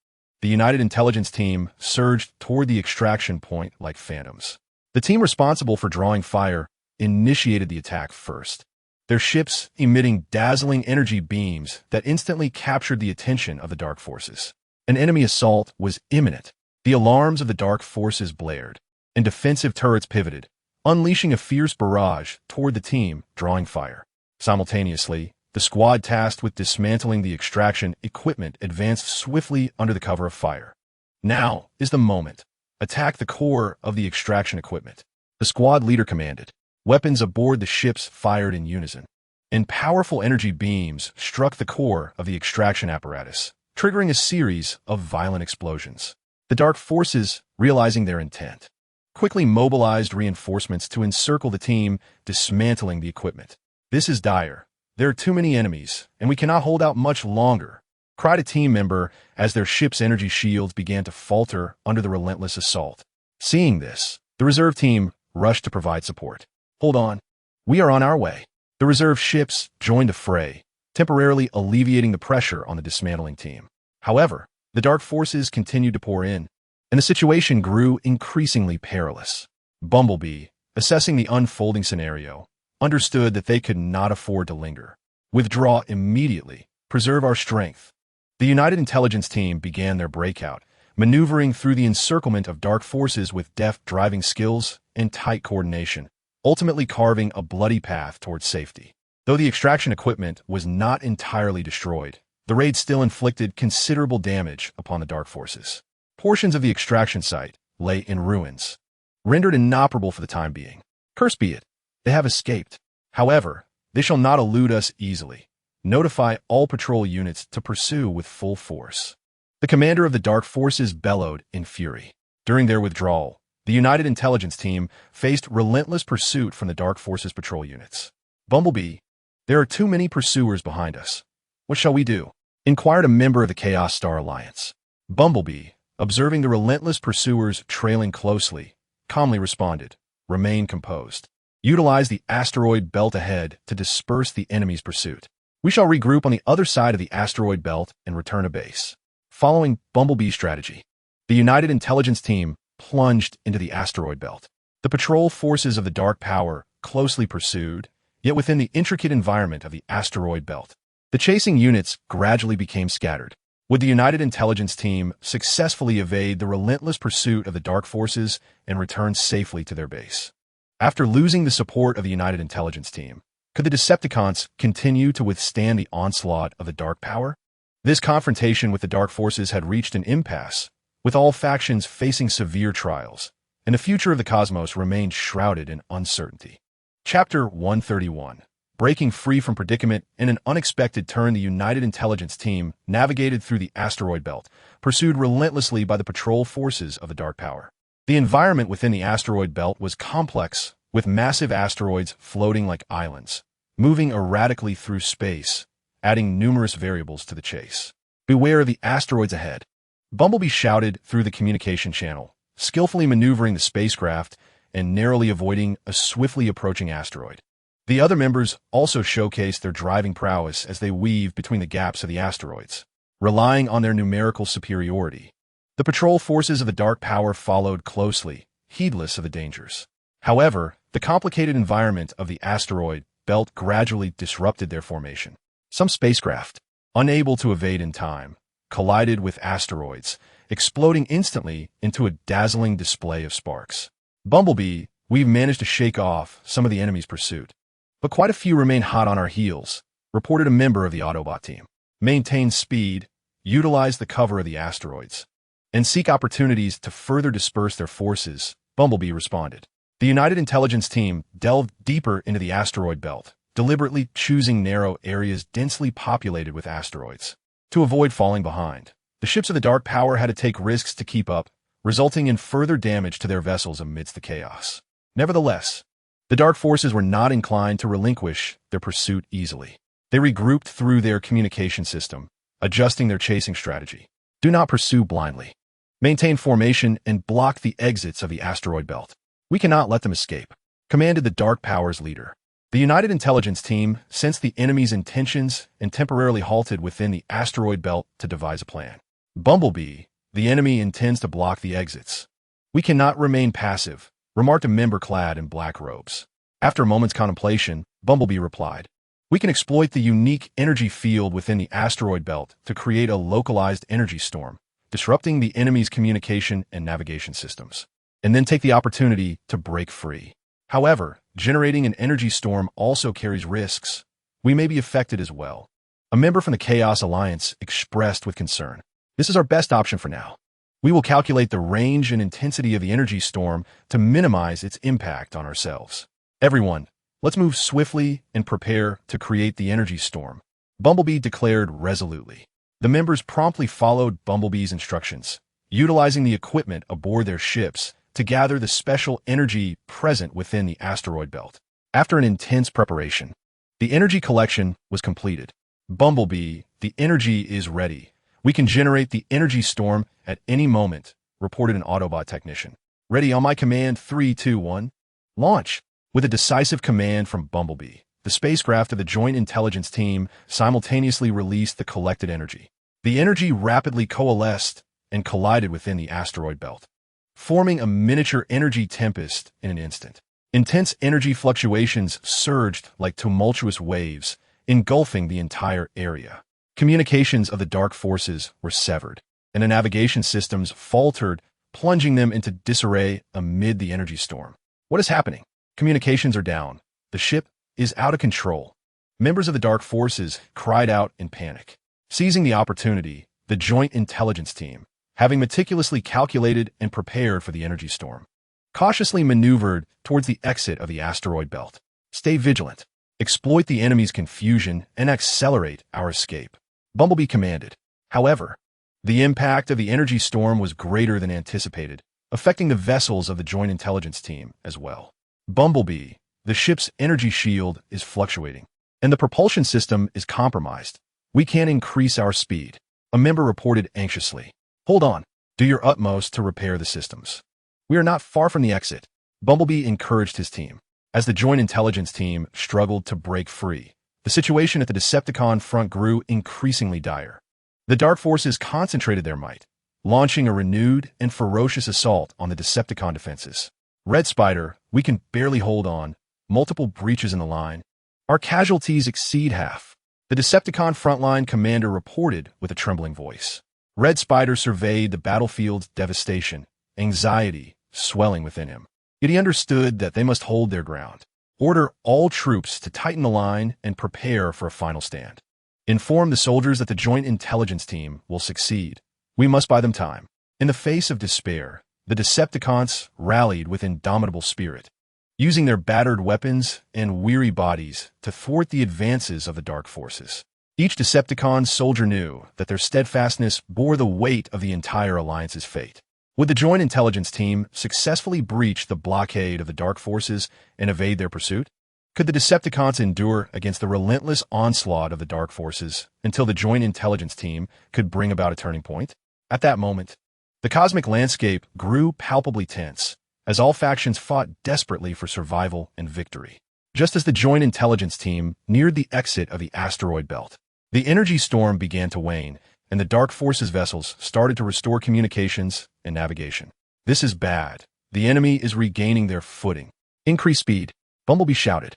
A: the United Intelligence Team surged toward the extraction point like phantoms. The team responsible for drawing fire initiated the attack first, their ships emitting dazzling energy beams that instantly captured the attention of the Dark Forces. An enemy assault was imminent. The alarms of the Dark Forces blared, and defensive turrets pivoted, unleashing a fierce barrage toward the team drawing fire. Simultaneously, the squad tasked with dismantling the extraction equipment advanced swiftly under the cover of fire. Now is the moment. Attack the core of the extraction equipment. The squad leader commanded. Weapons aboard the ships fired in unison, and powerful energy beams struck the core of the extraction apparatus, triggering a series of violent explosions. The Dark Forces, realizing their intent, quickly mobilized reinforcements to encircle the team, dismantling the equipment. "This is dire. There are too many enemies, and we cannot hold out much longer," cried a team member as their ship's energy shields began to falter under the relentless assault. Seeing this, the reserve team rushed to provide support. "Hold on. We are on our way." The reserve ships joined the fray, temporarily alleviating the pressure on the dismantling team. However, the Dark Forces continued to pour in, and the situation grew increasingly perilous. Bumblebee, assessing the unfolding scenario, understood that they could not afford to linger. "Withdraw immediately. Preserve our strength." The United Intelligence Team began their breakout, maneuvering through the encirclement of Dark Forces with deft driving skills and tight coordination, ultimately carving a bloody path towards safety. Though the extraction equipment was not entirely destroyed, the raid still inflicted considerable damage upon the Dark Forces. Portions of the extraction site lay in ruins, rendered inoperable for the time being. "Cursed be it, they have escaped. However, they shall not elude us easily. Notify all patrol units to pursue with full force." The commander of the Dark Forces bellowed in fury. During their withdrawal, the United Intelligence Team faced relentless pursuit from the Dark Forces patrol units. "Bumblebee, there are too many pursuers behind us. What shall we do?" inquired a member of the Chaos Star Alliance. Bumblebee, observing the relentless pursuers trailing closely, calmly responded, "Remain composed. Utilize the asteroid belt ahead to disperse the enemy's pursuit. We shall regroup on the other side of the asteroid belt and return to base." Following Bumblebee's strategy, the United Intelligence Team plunged into the asteroid belt. The patrol forces of the Dark Power closely pursued, yet within the intricate environment of the asteroid belt, the chasing units gradually became scattered. Would the United Intelligence Team successfully evade the relentless pursuit of the Dark Forces and return safely to their base? After losing the support of the United Intelligence Team, could the Decepticons continue to withstand the onslaught of the Dark Power? This confrontation with the Dark Forces had reached an impasse, with all factions facing severe trials, and the future of the cosmos remained shrouded in uncertainty. Chapter 131. Breaking free from predicament. In an unexpected turn, the United Intelligence Team navigated through the asteroid belt, pursued relentlessly by the patrol forces of the Dark Power. The environment within the asteroid belt was complex, with massive asteroids floating like islands, moving erratically through space, adding numerous variables to the chase. "Beware of the asteroids ahead," Bumblebee shouted through the communication channel, skillfully maneuvering the spacecraft and narrowly avoiding a swiftly approaching asteroid. The other members also showcased their driving prowess as they weaved between the gaps of the asteroids, relying on their numerical superiority. The patrol forces of the Dark Power followed closely, heedless of the dangers. However, the complicated environment of the asteroid belt gradually disrupted their formation. Some spacecraft, unable to evade in time, collided with asteroids, exploding instantly into a dazzling display of sparks. "Bumblebee, we've managed to shake off some of the enemy's pursuit, but quite a few remain hot on our heels," reported a member of the Autobot team. "Maintain speed, utilize the cover of the asteroids, and seek opportunities to further disperse their forces," Bumblebee responded. The United Intelligence Team delved deeper into the asteroid belt, deliberately choosing narrow areas densely populated with asteroids. To avoid falling behind, the ships of the Dark Power had to take risks to keep up, resulting in further damage to their vessels amidst the chaos. Nevertheless, the Dark Forces were not inclined to relinquish their pursuit easily. They regrouped through their communication system, adjusting their chasing strategy. "Do not pursue blindly. Maintain formation and block the exits of the asteroid belt. We cannot let them escape," commanded the Dark Power's leader. The United Intelligence Team sensed the enemy's intentions and temporarily halted within the asteroid belt to devise a plan. "Bumblebee, the enemy intends to block the exits. We cannot remain passive," remarked a member clad in black robes. After a moment's contemplation, Bumblebee replied, "We can exploit the unique energy field within the asteroid belt to create a localized energy storm, disrupting the enemy's communication and navigation systems, and then take the opportunity to break free. However, generating an energy storm also carries risks. We may be affected as well." A member from the Chaos Alliance expressed with concern, "This is our best option for now. We will calculate the range and intensity of the energy storm to minimize its impact on ourselves. Everyone, let's move swiftly and prepare to create the energy storm, Bumblebee declared resolutely. The members promptly followed Bumblebee's instructions, utilizing the equipment aboard their ships to gather the special energy present within the asteroid belt. After an intense preparation, the energy collection was completed. Bumblebee, the energy is ready. We can generate the energy storm at any moment, reported an Autobot technician. Ready on my command, 3, 2, 1. Launch. With a decisive command from Bumblebee, the spacecraft of the Joint Intelligence Team simultaneously released the collected energy. The energy rapidly coalesced and collided within the asteroid belt, forming a miniature energy tempest in an instant. Intense energy fluctuations surged like tumultuous waves, engulfing the entire area. Communications of the dark forces were severed, and the navigation systems faltered, plunging them into disarray amid the energy storm. What is happening? Communications are down. The ship is out of control. Members of the dark forces cried out in panic. Seizing the opportunity, the Joint Intelligence Team, having meticulously calculated and prepared for the energy storm, cautiously maneuvered towards the exit of the asteroid belt. Stay vigilant. Exploit the enemy's confusion and accelerate our escape, Bumblebee commanded. However, the impact of the energy storm was greater than anticipated, affecting the vessels of the Joint Intelligence Team as well. Bumblebee, the ship's energy shield is fluctuating, and the propulsion system is compromised. We can't increase our speed, a member reported anxiously. Hold on. Do your utmost to repair the systems. We are not far from the exit, Bumblebee encouraged his team. As the Joint Intelligence Team struggled to break free, the situation at the Decepticon front grew increasingly dire. The Dark Forces concentrated their might, launching a renewed and ferocious assault on the Decepticon defenses. Red Spider, we can barely hold on. Multiple breaches in the line. Our casualties exceed half, the Decepticon frontline commander reported with a trembling voice. Red Spider surveyed the battlefield's devastation, anxiety swelling within him. Yet he understood that they must hold their ground. Order all troops to tighten the line and prepare for a final stand. Inform the soldiers that the Joint Intelligence Team will succeed. We must buy them time. In the face of despair, the Decepticons rallied with indomitable spirit, using their battered weapons and weary bodies to thwart the advances of the Dark Forces. Each Decepticon soldier knew that their steadfastness bore the weight of the entire Alliance's fate. Would the Joint Intelligence Team successfully breach the blockade of the Dark Forces and evade their pursuit? Could the Decepticons endure against the relentless onslaught of the Dark Forces until the Joint Intelligence Team could bring about a turning point? At that moment, the cosmic landscape grew palpably tense, as all factions fought desperately for survival and victory. Just as the Joint Intelligence Team neared the exit of the asteroid belt, the energy storm began to wane, and the Dark Forces vessels started to restore communications and navigation. This is bad. The enemy is regaining their footing. Increase speed, Bumblebee shouted.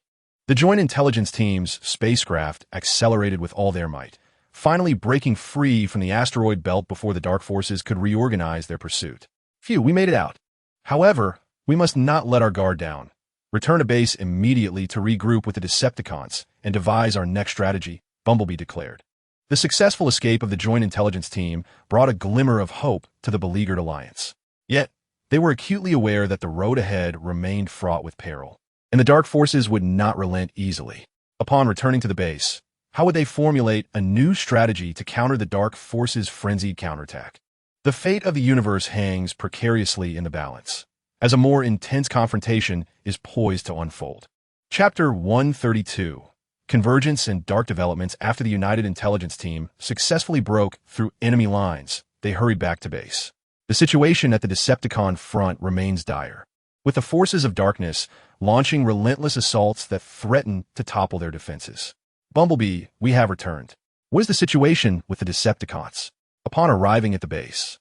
A: The Joint Intelligence Team's spacecraft accelerated with all their might, finally breaking free from the asteroid belt before the Dark Forces could reorganize their pursuit. Phew, we made it out. However, we must not let our guard down. Return to base immediately to regroup with the Decepticons and devise our next strategy, Bumblebee declared. The successful escape of the Joint Intelligence Team brought a glimmer of hope to the beleaguered alliance. Yet, they were acutely aware that the road ahead remained fraught with peril, and the Dark Forces would not relent easily. Upon returning to the base, how would they formulate a new strategy to counter the Dark Forces' frenzied counterattack? The fate of the universe hangs precariously in the balance, as a more intense confrontation is poised to unfold. Chapter 132. Convergence and dark developments. After the United Intelligence Team successfully broke through enemy lines, they hurried back to base. The situation at the Decepticon front remains dire, with the forces of darkness launching relentless assaults that threaten to topple their defenses. Bumblebee, we have returned. What is the situation with the Decepticons? Upon arriving at the base,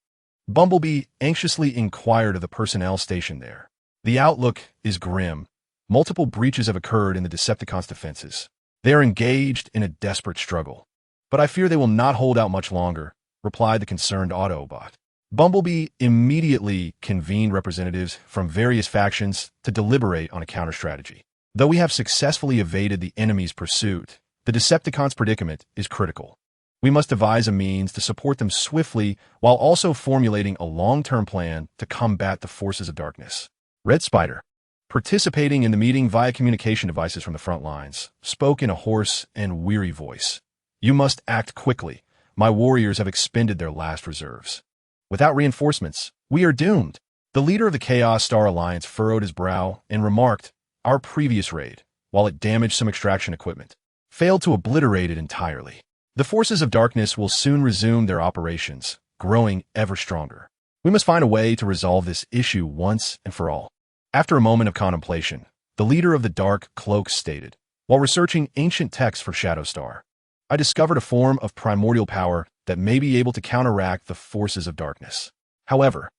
A: Bumblebee anxiously inquired of the personnel stationed there. The outlook is grim. Multiple breaches have occurred in the Decepticons' defenses. They are engaged in a desperate struggle. But I fear they will not hold out much longer, replied the concerned Autobot. Bumblebee immediately convened representatives from various factions to deliberate on a counter-strategy. Though we have successfully evaded the enemy's pursuit, the Decepticons' predicament is critical. We must devise a means to support them swiftly while also formulating a long-term plan to combat the forces of darkness. Red Spider, participating in the meeting via communication devices from the front lines, spoke in a hoarse and weary voice. You must act quickly. My warriors have expended their last reserves. Without reinforcements, we are doomed. The leader of the Chaos Star Alliance furrowed his brow and remarked, our previous raid, while it damaged some extraction equipment, failed to obliterate it entirely. The forces of darkness will soon resume their operations, growing ever stronger. We must find a way to resolve this issue once and for all. After a moment of contemplation, the leader of the Dark Cloak stated, while researching ancient texts for Shadow Star, I discovered a form of primordial power that may be able to counteract the forces of darkness. However,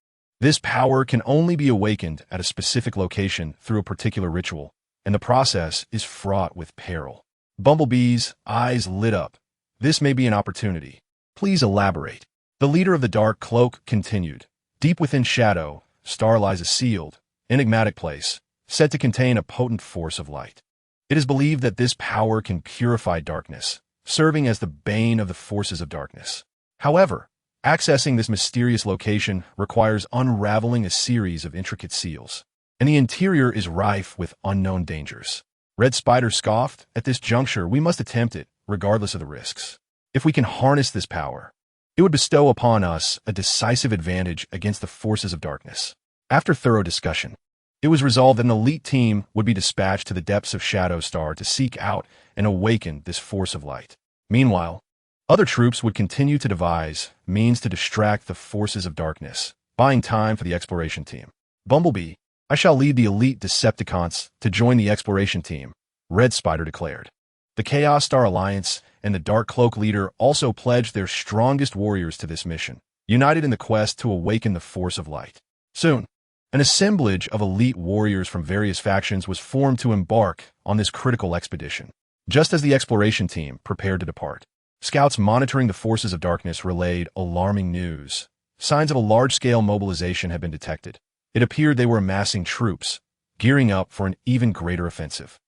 A: this power can only be awakened at a specific location through a particular ritual, and the process is fraught with peril. Bumblebee's eyes lit up. This may be an opportunity. Please elaborate. The leader of the Dark Cloak continued. Deep within Shadow Star lies a sealed, enigmatic place, said to contain a potent force of light. It is believed that this power can purify darkness, serving as the bane of the forces of darkness. However, accessing this mysterious location requires unraveling a series of intricate seals, and the interior is rife with unknown dangers. Red Spider scoffed, at this juncture we must attempt it, regardless of the risks. If we can harness this power, it would bestow upon us a decisive advantage against the forces of darkness. After thorough discussion, it was resolved that an elite team would be dispatched to the depths of Shadow Star to seek out and awaken this force of light. Meanwhile, other troops would continue to devise means to distract the forces of darkness, buying time for the exploration team. Bumblebee, I shall lead the elite Decepticons to join the exploration team, Red Spider declared. The Chaos Star Alliance and the Dark Cloak leader also pledged their strongest warriors to this mission, united in the quest to awaken the force of light. Soon, an assemblage of elite warriors from various factions was formed to embark on this critical expedition. Just as the exploration team prepared to depart, scouts monitoring the forces of darkness relayed alarming news. Signs of a large-scale mobilization had been detected. It appeared they were amassing troops, gearing up for an even greater offensive.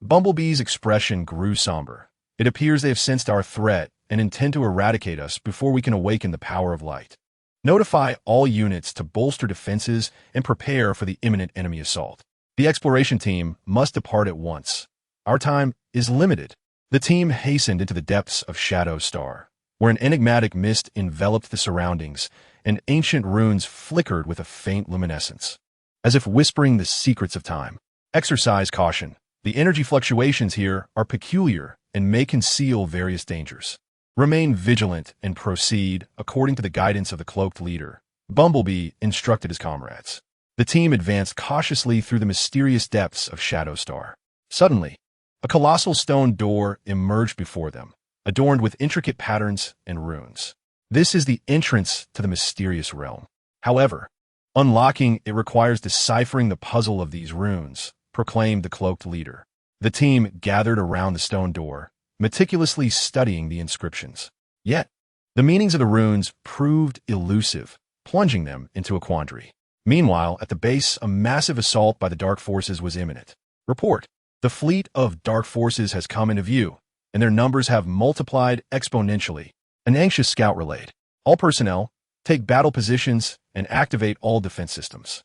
A: Bumblebee's expression grew somber. It appears they have sensed our threat and intend to eradicate us before we can awaken the power of light. Notify all units to bolster defenses and prepare for the imminent enemy assault. The exploration team must depart at once. Our time is limited. The team hastened into the depths of Shadow Star, where an enigmatic mist enveloped the surroundings and ancient runes flickered with a faint luminescence, as if whispering the secrets of time. Exercise caution. The energy fluctuations here are peculiar and may conceal various dangers. Remain vigilant and proceed according to the guidance of the cloaked leader. Bumblebee instructed his comrades. The team advanced cautiously through the mysterious depths of Shadow Star. Suddenly, a colossal stone door emerged before them, adorned with intricate patterns and runes. This is the entrance to the mysterious realm. However, unlocking it requires deciphering the puzzle of these runes, proclaimed the cloaked leader. The team gathered around the stone door, meticulously studying the inscriptions. Yet, the meanings of the runes proved elusive, plunging them into a quandary. Meanwhile, at the base, a massive assault by the Dark Forces was imminent. Report. The fleet of Dark Forces has come into view, and their numbers have multiplied exponentially. An anxious scout relayed. All personnel, take battle positions and activate all defense systems.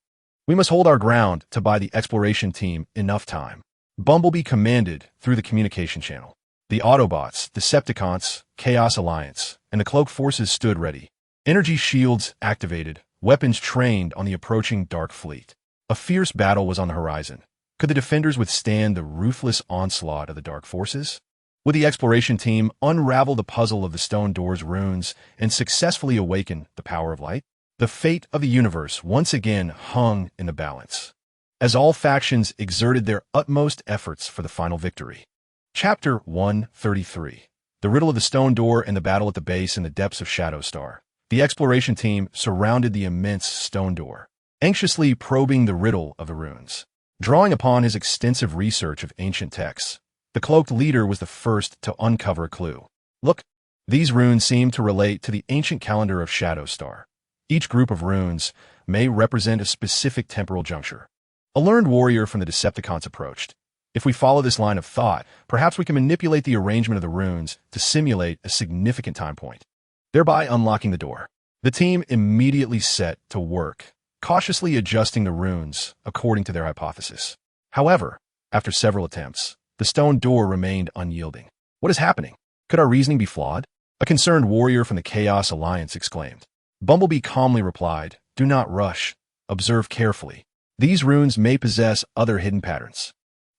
A: We must hold our ground to buy the exploration team enough time. Bumblebee commanded through the communication channel. The Autobots, Decepticons, Chaos Alliance, and the Cloak Forces stood ready. Energy shields activated, weapons trained on the approaching Dark Fleet. A fierce battle was on the horizon. Could the defenders withstand the ruthless onslaught of the Dark Forces? Would the exploration team unravel the puzzle of the stone door's runes and successfully awaken the power of light? The fate of the universe once again hung in the balance, as all factions exerted their utmost efforts for the final victory. Chapter 133. The Riddle of the Stone Door and the Battle at the Base in the Depths of Shadow Star. The exploration team surrounded the immense stone door, anxiously probing the riddle of the runes. Drawing upon his extensive research of ancient texts, the cloaked leader was the first to uncover a clue. Look, these runes seem to relate to the ancient calendar of Shadow Star. Each group of runes may represent a specific temporal juncture. A learned warrior from the Decepticons approached. If we follow this line of thought, perhaps we can manipulate the arrangement of the runes to simulate a significant time point, thereby unlocking the door. The team immediately set to work, cautiously adjusting the runes according to their hypothesis. However, after several attempts, the stone door remained unyielding. What is happening? Could our reasoning be flawed? A concerned warrior from the Chaos Alliance exclaimed. Bumblebee calmly replied, "Do not rush. Observe carefully. These runes may possess other hidden patterns."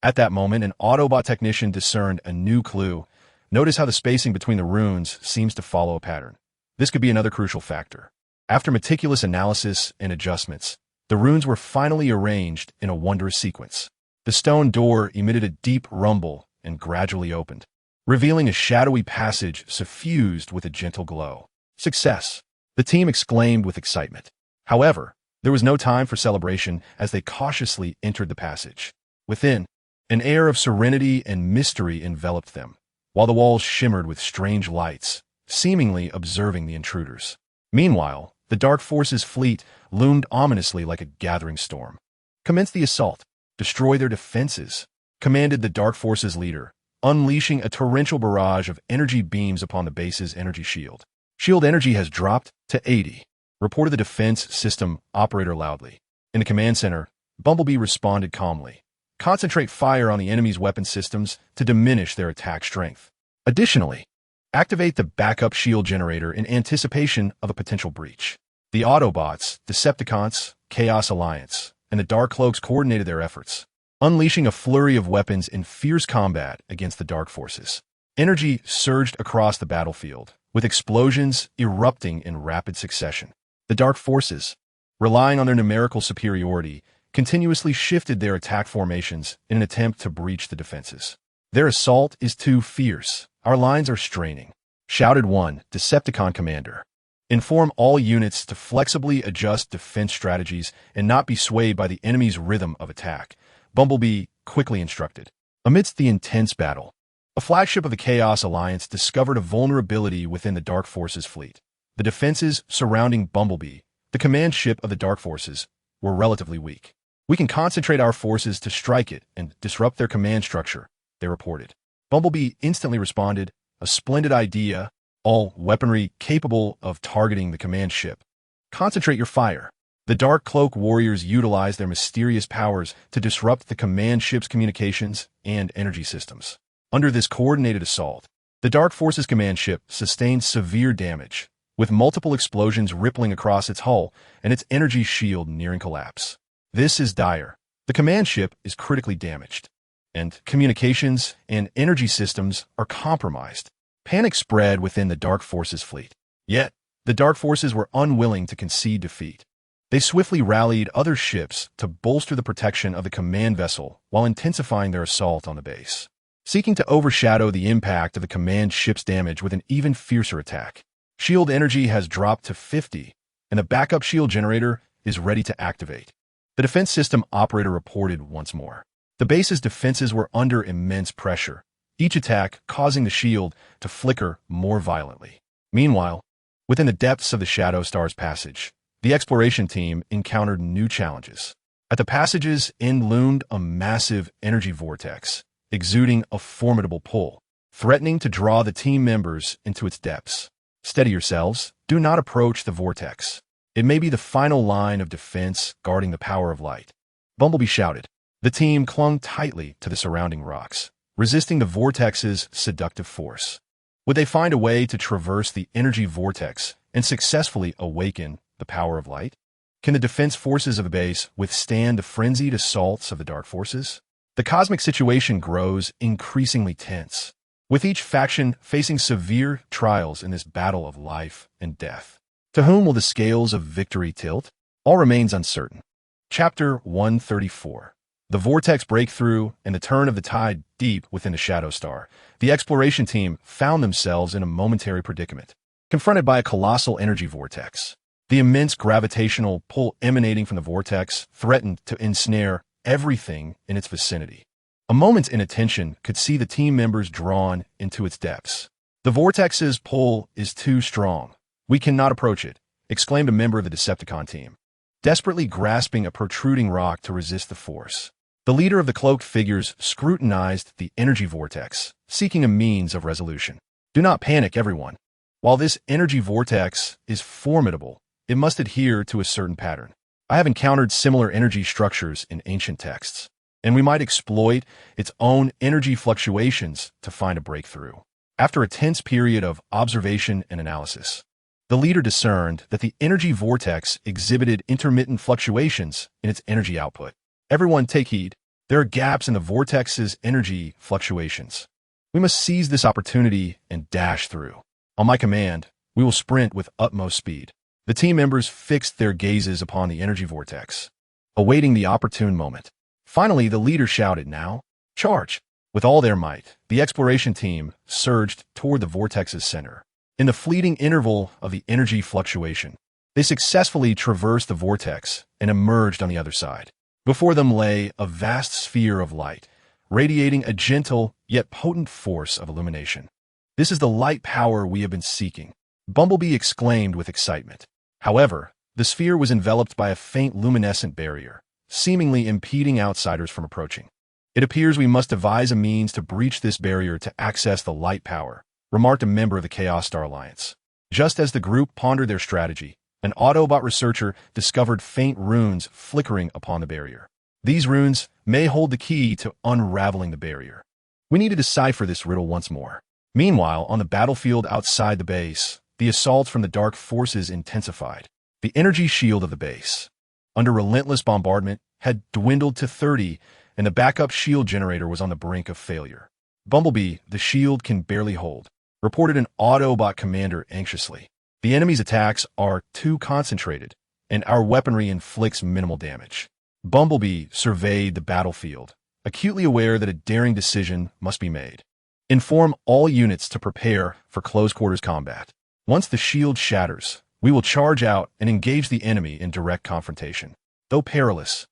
A: At that moment, an Autobot technician discerned a new clue. Notice how the spacing between the runes seems to follow a pattern. This could be another crucial factor. After meticulous analysis and adjustments, the runes were finally arranged in a wondrous sequence. The stone door emitted a deep rumble and gradually opened, revealing a shadowy passage suffused with a gentle glow. Success! The team exclaimed with excitement. However, there was no time for celebration as they cautiously entered the passage. Within, an air of serenity and mystery enveloped them, while the walls shimmered with strange lights, seemingly observing the intruders. Meanwhile, the Dark Forces fleet loomed ominously like a gathering storm. "Commence the assault. Destroy their defenses," commanded the Dark Forces leader, unleashing a torrential barrage of energy beams upon the base's energy shield. "Shield energy has dropped to 80, reported the defense system operator loudly. In the command center, Bumblebee responded calmly. "Concentrate fire on the enemy's weapon systems to diminish their attack strength. Additionally, activate the backup shield generator in anticipation of a potential breach." The Autobots, Decepticons, Chaos Alliance, and the Dark Cloaks coordinated their efforts, unleashing a flurry of weapons in fierce combat against the Dark Forces. Energy surged across the battlefield, with explosions erupting in rapid succession. The Dark Forces, relying on their numerical superiority, continuously shifted their attack formations in an attempt to breach the defenses. "Their assault is too fierce. Our lines are straining," shouted one Decepticon commander. "Inform all units to flexibly adjust defense strategies and not be swayed by the enemy's rhythm of attack," Bumblebee quickly instructed. Amidst the intense battle, a flagship of the Chaos Alliance discovered a vulnerability within the Dark Forces fleet. The defenses surrounding Bumblebee, the command ship of the Dark Forces, were relatively weak. "We can concentrate our forces to strike it and disrupt their command structure," they reported. Bumblebee instantly responded, "A splendid idea. All weaponry capable of targeting the command ship. Concentrate your fire." The Dark Cloak warriors utilized their mysterious powers to disrupt the command ship's communications and energy systems. Under this coordinated assault, the Dark Forces command ship sustained severe damage, with multiple explosions rippling across its hull and its energy shield nearing collapse. This is dire. The command ship is critically damaged, and communications and energy systems are compromised. Panic spread within the Dark Forces fleet. Yet, the Dark Forces were unwilling to concede defeat. They swiftly rallied other ships to bolster the protection of the command vessel while intensifying their assault on the base, seeking to overshadow the impact of the command ship's damage with an even fiercer attack. Shield energy has dropped to 50, and the backup shield generator is ready to activate. The defense system operator reported once more. The base's defenses were under immense pressure, each attack causing the shield to flicker more violently. Meanwhile, within the depths of the Shadow Star's passage, the exploration team encountered new challenges. At the passage's end loomed a massive energy vortex, exuding a formidable pull, threatening to draw the team members into its depths. "Steady yourselves. Do not approach the vortex. It may be the final line of defense guarding the power of light," Bumblebee shouted. The team clung tightly to the surrounding rocks, resisting the vortex's seductive force. Would they find a way to traverse the energy vortex and successfully awaken the power of light? Can the defense forces of the base withstand the frenzied assaults of the Dark Forces? The cosmic situation grows increasingly tense, with each faction facing severe trials in this battle of life and death. To whom will the scales of victory tilt? All remains uncertain. Chapter 134. The vortex breakthrough and the turn of the tide deep within the Shadow Star. The exploration team found themselves in a momentary predicament, confronted by a colossal energy vortex. The immense gravitational pull emanating from the vortex threatened to ensnare everything in its vicinity. A moment's inattention could see the team members drawn into its depths. "The vortex's pull is too strong. We cannot approach it," exclaimed a member of the Decepticon team, desperately grasping a protruding rock to resist the force. The leader of the cloaked figures scrutinized the energy vortex, seeking a means of resolution. Do not panic, everyone. While this energy vortex is formidable, it must adhere to a certain pattern. I have encountered similar energy structures in ancient texts, and we might exploit its own energy fluctuations to find a breakthrough. After a tense period of observation and analysis, the leader discerned that the energy vortex exhibited intermittent fluctuations in its energy output. Everyone take heed. There are gaps in the vortex's energy fluctuations. We must seize this opportunity and dash through. On my command, we will sprint with utmost speed. The team members fixed their gazes upon the energy vortex, awaiting the opportune moment. Finally, the leader shouted, "Now, charge!" With all their might, the exploration team surged toward the vortex's center. In the fleeting interval of the energy fluctuation, they successfully traversed the vortex and emerged on the other side. Before them lay a vast sphere of light, radiating a gentle yet potent force of illumination. "This is the light power we have been seeking," Bumblebee exclaimed with excitement. However, the sphere was enveloped by a faint luminescent barrier, seemingly impeding outsiders from approaching. "It appears we must devise a means to breach this barrier to access the light power," remarked a member of the Chaos Star Alliance. Just as the group pondered their strategy, an Autobot researcher discovered faint runes flickering upon the barrier. These runes may hold the key to unraveling the barrier. We need to decipher this riddle once more. Meanwhile, on the battlefield outside the base, the assaults from the dark forces intensified. The energy shield of the base, under relentless bombardment, had dwindled to 30, and the backup shield generator was on the brink of failure. "Bumblebee, the shield can barely hold," reported an Autobot commander anxiously. "The enemy's attacks are too concentrated, and our weaponry inflicts minimal damage." Bumblebee surveyed the battlefield, acutely aware that a daring decision must be made. "Inform all units to prepare for close-quarters combat. Once the shield shatters, we will charge out and engage the enemy in direct confrontation. Though perilous,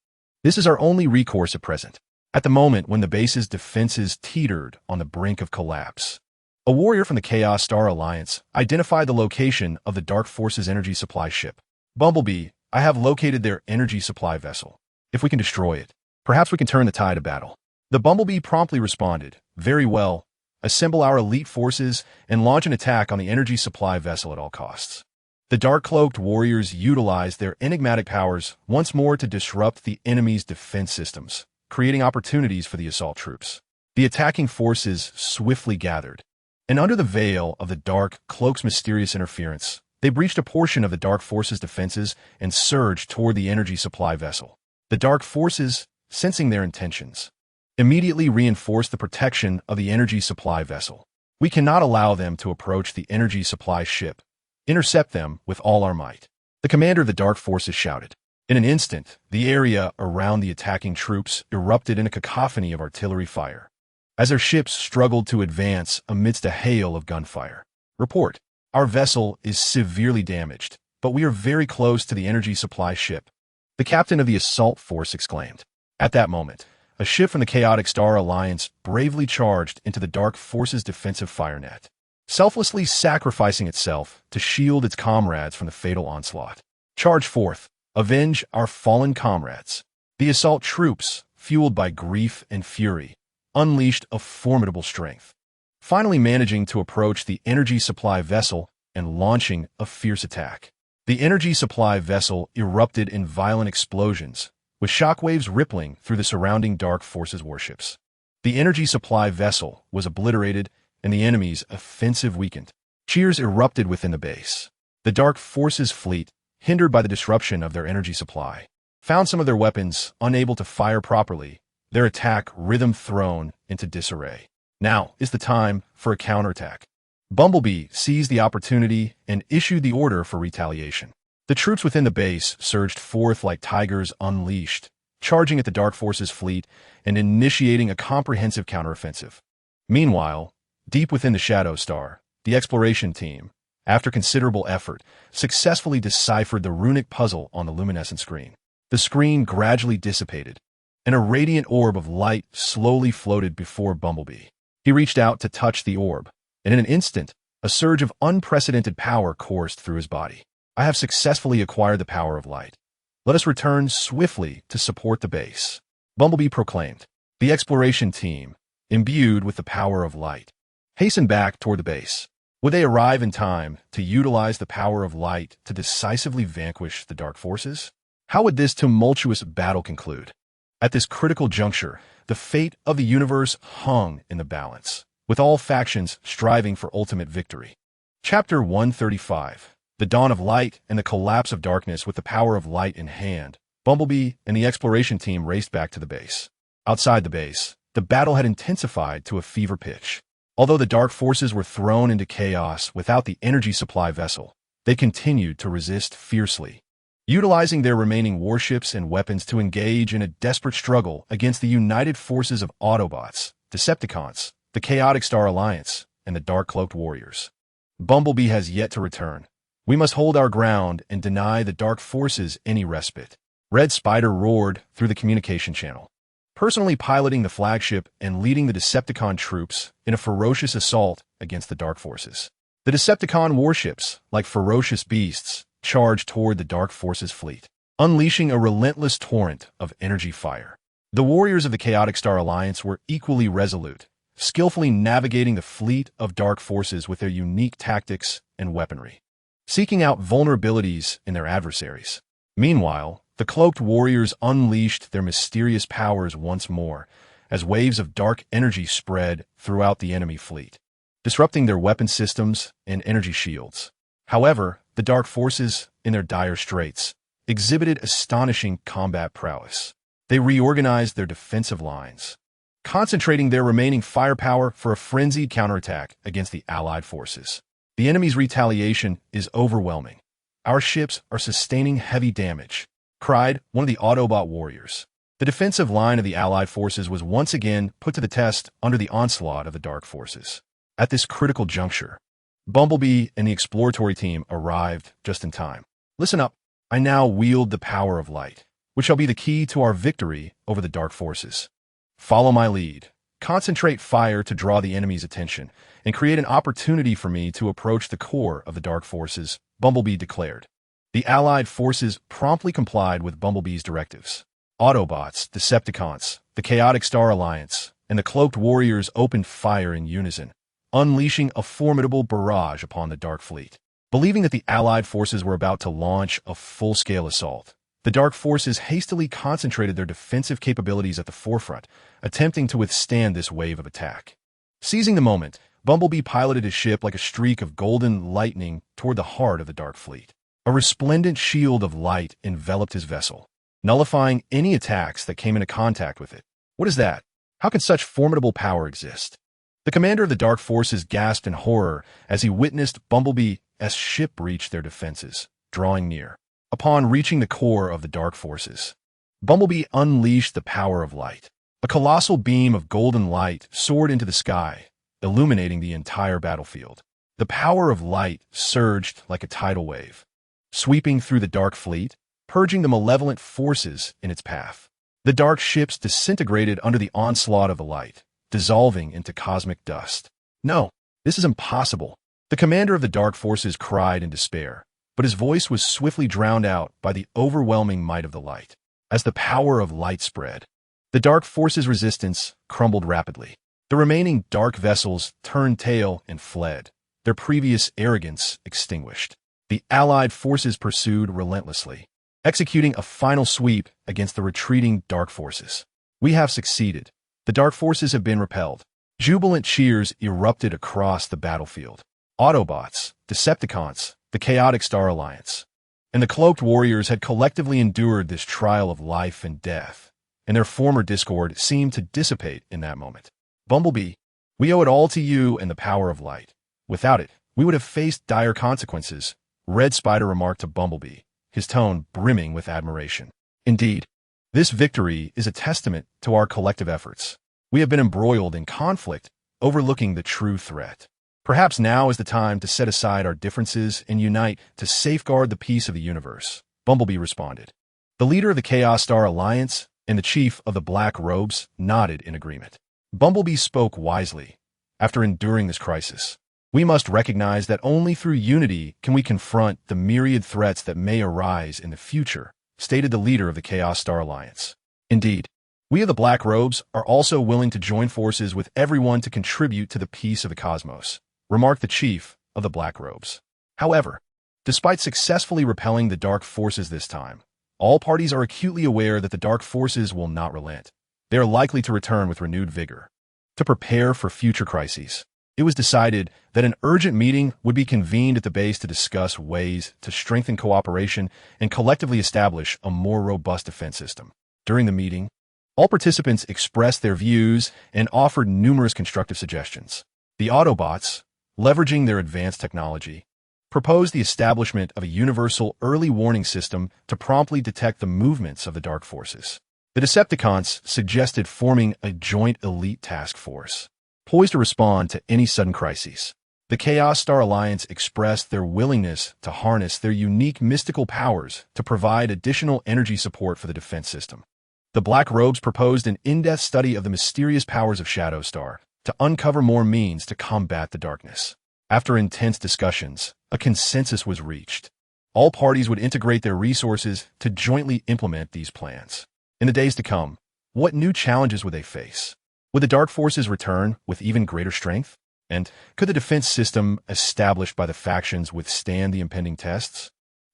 A: this is our only recourse at present, at the moment when the base's defenses teetered on the brink of collapse." A warrior from the Chaos Star Alliance identified the location of the Dark Forces energy supply ship. "Bumblebee, I have located their energy supply vessel. If we can destroy it, perhaps we can turn the tide of battle." The Bumblebee promptly responded, "Very well. Assemble our elite forces and launch an attack on the energy supply vessel at all costs." The dark-cloaked warriors utilized their enigmatic powers once more to disrupt the enemy's defense systems, creating opportunities for the assault troops. The attacking forces swiftly gathered, and under the veil of the dark cloak's mysterious interference, they breached a portion of the dark forces' defenses and surged toward the energy supply vessel. The dark forces, sensing their intentions, immediately reinforced the protection of the energy supply vessel. "We cannot allow them to approach the energy supply ship. Intercept them with all our might," the commander of the dark forces shouted. In an instant, the area around the attacking troops erupted in a cacophony of artillery fire, as their ships struggled to advance amidst a hail of gunfire. "Report. Our vessel is severely damaged, but we are very close to the energy supply ship," the captain of the assault force exclaimed. At that moment, a ship from the Chaotic Star Alliance bravely charged into the Dark Force's defensive fire net, selflessly sacrificing itself to shield its comrades from the fatal onslaught. "Charge forth. Avenge our fallen comrades." The assault troops, fueled by grief and fury, unleashed a formidable strength, finally managing to approach the energy supply vessel and launching a fierce attack. The energy supply vessel erupted in violent explosions, with shockwaves rippling through the surrounding Dark Forces warships. The energy supply vessel was obliterated and the enemy's offensive weakened. Cheers erupted within the base. The Dark Forces fleet, hindered by the disruption of their energy supply, found some of their weapons unable to fire properly, their attack rhythm thrown into disarray. Now is the time for a counterattack. Bumblebee seized the opportunity and issued the order for retaliation. The troops within the base surged forth like tigers unleashed, charging at the Dark Forces fleet and initiating a comprehensive counteroffensive. Meanwhile, deep within the Shadow Star, the exploration team, after considerable effort, successfully deciphered the runic puzzle on the luminescent screen. The screen gradually dissipated, and a radiant orb of light slowly floated before Bumblebee. He reached out to touch the orb, and in an instant, a surge of unprecedented power coursed through his body. "I have successfully acquired the power of light. Let us return swiftly to support the base." Bumblebee proclaimed. The exploration team, imbued with the power of light, hastened back toward the base. Would they arrive in time to utilize the power of light to decisively vanquish the dark forces? How would this tumultuous battle conclude? At this critical juncture, the fate of the universe hung in the balance, with all factions striving for ultimate victory. Chapter 135. The Dawn of Light and the Collapse of Darkness. With the power of light in hand, Bumblebee and the exploration team raced back to the base. Outside the base, the battle had intensified to a fever pitch. Although the dark forces were thrown into chaos without the energy supply vessel, they continued to resist fiercely, utilizing their remaining warships and weapons to engage in a desperate struggle against the united forces of Autobots, Decepticons, the Chaotic Star Alliance, and the Dark-Cloaked Warriors. Bumblebee has yet to return. We must hold our ground and deny the dark forces any respite. Red Spider roared through the communication channel, personally piloting the flagship and leading the Decepticon troops in a ferocious assault against the dark forces. The Decepticon warships, like ferocious beasts, charged toward the dark forces fleet, unleashing a relentless torrent of energy fire. The warriors of the Chaotic Star Alliance were equally resolute, skillfully navigating the fleet of dark forces with their unique tactics and weaponry, seeking out vulnerabilities in their adversaries. Meanwhile, the Cloaked Warriors unleashed their mysterious powers once more, as waves of dark energy spread throughout the enemy fleet, disrupting their weapon systems and energy shields. However, the dark forces, in their dire straits, exhibited astonishing combat prowess. They reorganized their defensive lines, concentrating their remaining firepower for a frenzied counterattack against the Allied forces. The enemy's retaliation is overwhelming. Our ships are sustaining heavy damage, cried one of the Autobot warriors. The defensive line of the Allied forces was once again put to the test under the onslaught of the dark forces. At this critical juncture, Bumblebee and the exploratory team arrived just in time. Listen up. I now wield the power of light, which shall be the key to our victory over the dark forces. Follow my lead. Concentrate fire to draw the enemy's attention and create an opportunity for me to approach the core of the dark forces, Bumblebee declared. The Allied forces promptly complied with Bumblebee's directives. Autobots, Decepticons, the Chaotic Star Alliance, and the Cloaked Warriors opened fire in unison, unleashing a formidable barrage upon the Dark Fleet. Believing that the Allied forces were about to launch a full-scale assault, the Dark Forces hastily concentrated their defensive capabilities at the forefront, attempting to withstand this wave of attack. Seizing the moment, Bumblebee piloted his ship like a streak of golden lightning toward the heart of the Dark Fleet. A resplendent shield of light enveloped his vessel, nullifying any attacks that came into contact with it. What is that? How can such formidable power exist? The commander of the Dark Forces gasped in horror as he witnessed Bumblebee's ship breach their defenses, drawing near. Upon reaching the core of the Dark Forces, Bumblebee unleashed the power of light. A colossal beam of golden light soared into the sky, illuminating the entire battlefield. The power of light surged like a tidal wave, sweeping through the Dark Fleet, purging the malevolent forces in its path. The dark ships disintegrated under the onslaught of the light, dissolving into cosmic dust. No, this is impossible. The commander of the Dark Forces cried in despair, but his voice was swiftly drowned out by the overwhelming might of the light. As the power of light spread, the Dark Forces' resistance crumbled rapidly. The remaining dark vessels turned tail and fled, their previous arrogance extinguished. The Allied forces pursued relentlessly, executing a final sweep against the retreating Dark Forces. We have succeeded. The Dark Forces have been repelled. Jubilant cheers erupted across the battlefield. Autobots, Decepticons, the Chaotic Star Alliance, and the Cloaked Warriors had collectively endured this trial of life and death, and their former discord seemed to dissipate in that moment. Bumblebee, we owe it all to you and the power of light. Without it, we would have faced dire consequences, Red Spider remarked to Bumblebee, his tone brimming with admiration. Indeed, this victory is a testament to our collective efforts. We have been embroiled in conflict, overlooking the true threat. Perhaps now is the time to set aside our differences and unite to safeguard the peace of the universe, Bumblebee responded. The leader of the Chaos Star Alliance and the chief of the Black Robes nodded in agreement. Bumblebee spoke wisely. After enduring this crisis, we must recognize that only through unity can we confront the myriad threats that may arise in the future, stated the leader of the Chaos Star Alliance. Indeed, We of the Black Robes are also willing to join forces with everyone to contribute to the peace of the cosmos, remarked the chief of the Black Robes. However, despite successfully repelling the dark forces this time, all parties are acutely aware that the dark forces will not relent. They are likely to return with renewed vigor. To prepare for future crises, it was decided that an urgent meeting would be convened at the base to discuss ways to strengthen cooperation and collectively establish a more robust defense system. During the meeting, all participants expressed their views and offered numerous constructive suggestions. The Autobots, leveraging their advanced technology, proposed the establishment of a universal early warning system to promptly detect the movements of the dark forces. The Decepticons suggested forming a joint elite task force, poised to respond to any sudden crises. The Chaos Star Alliance expressed their willingness to harness their unique mystical powers to provide additional energy support for the defense system. The Black Robes proposed an in-depth study of the mysterious powers of Shadow Star to uncover more means to combat the darkness. After intense discussions, a consensus was reached. All parties would integrate their resources to jointly implement these plans. In the days to come, what new challenges would they face? Would the dark forces return with even greater strength? And could the defense system established by the factions withstand the impending tests?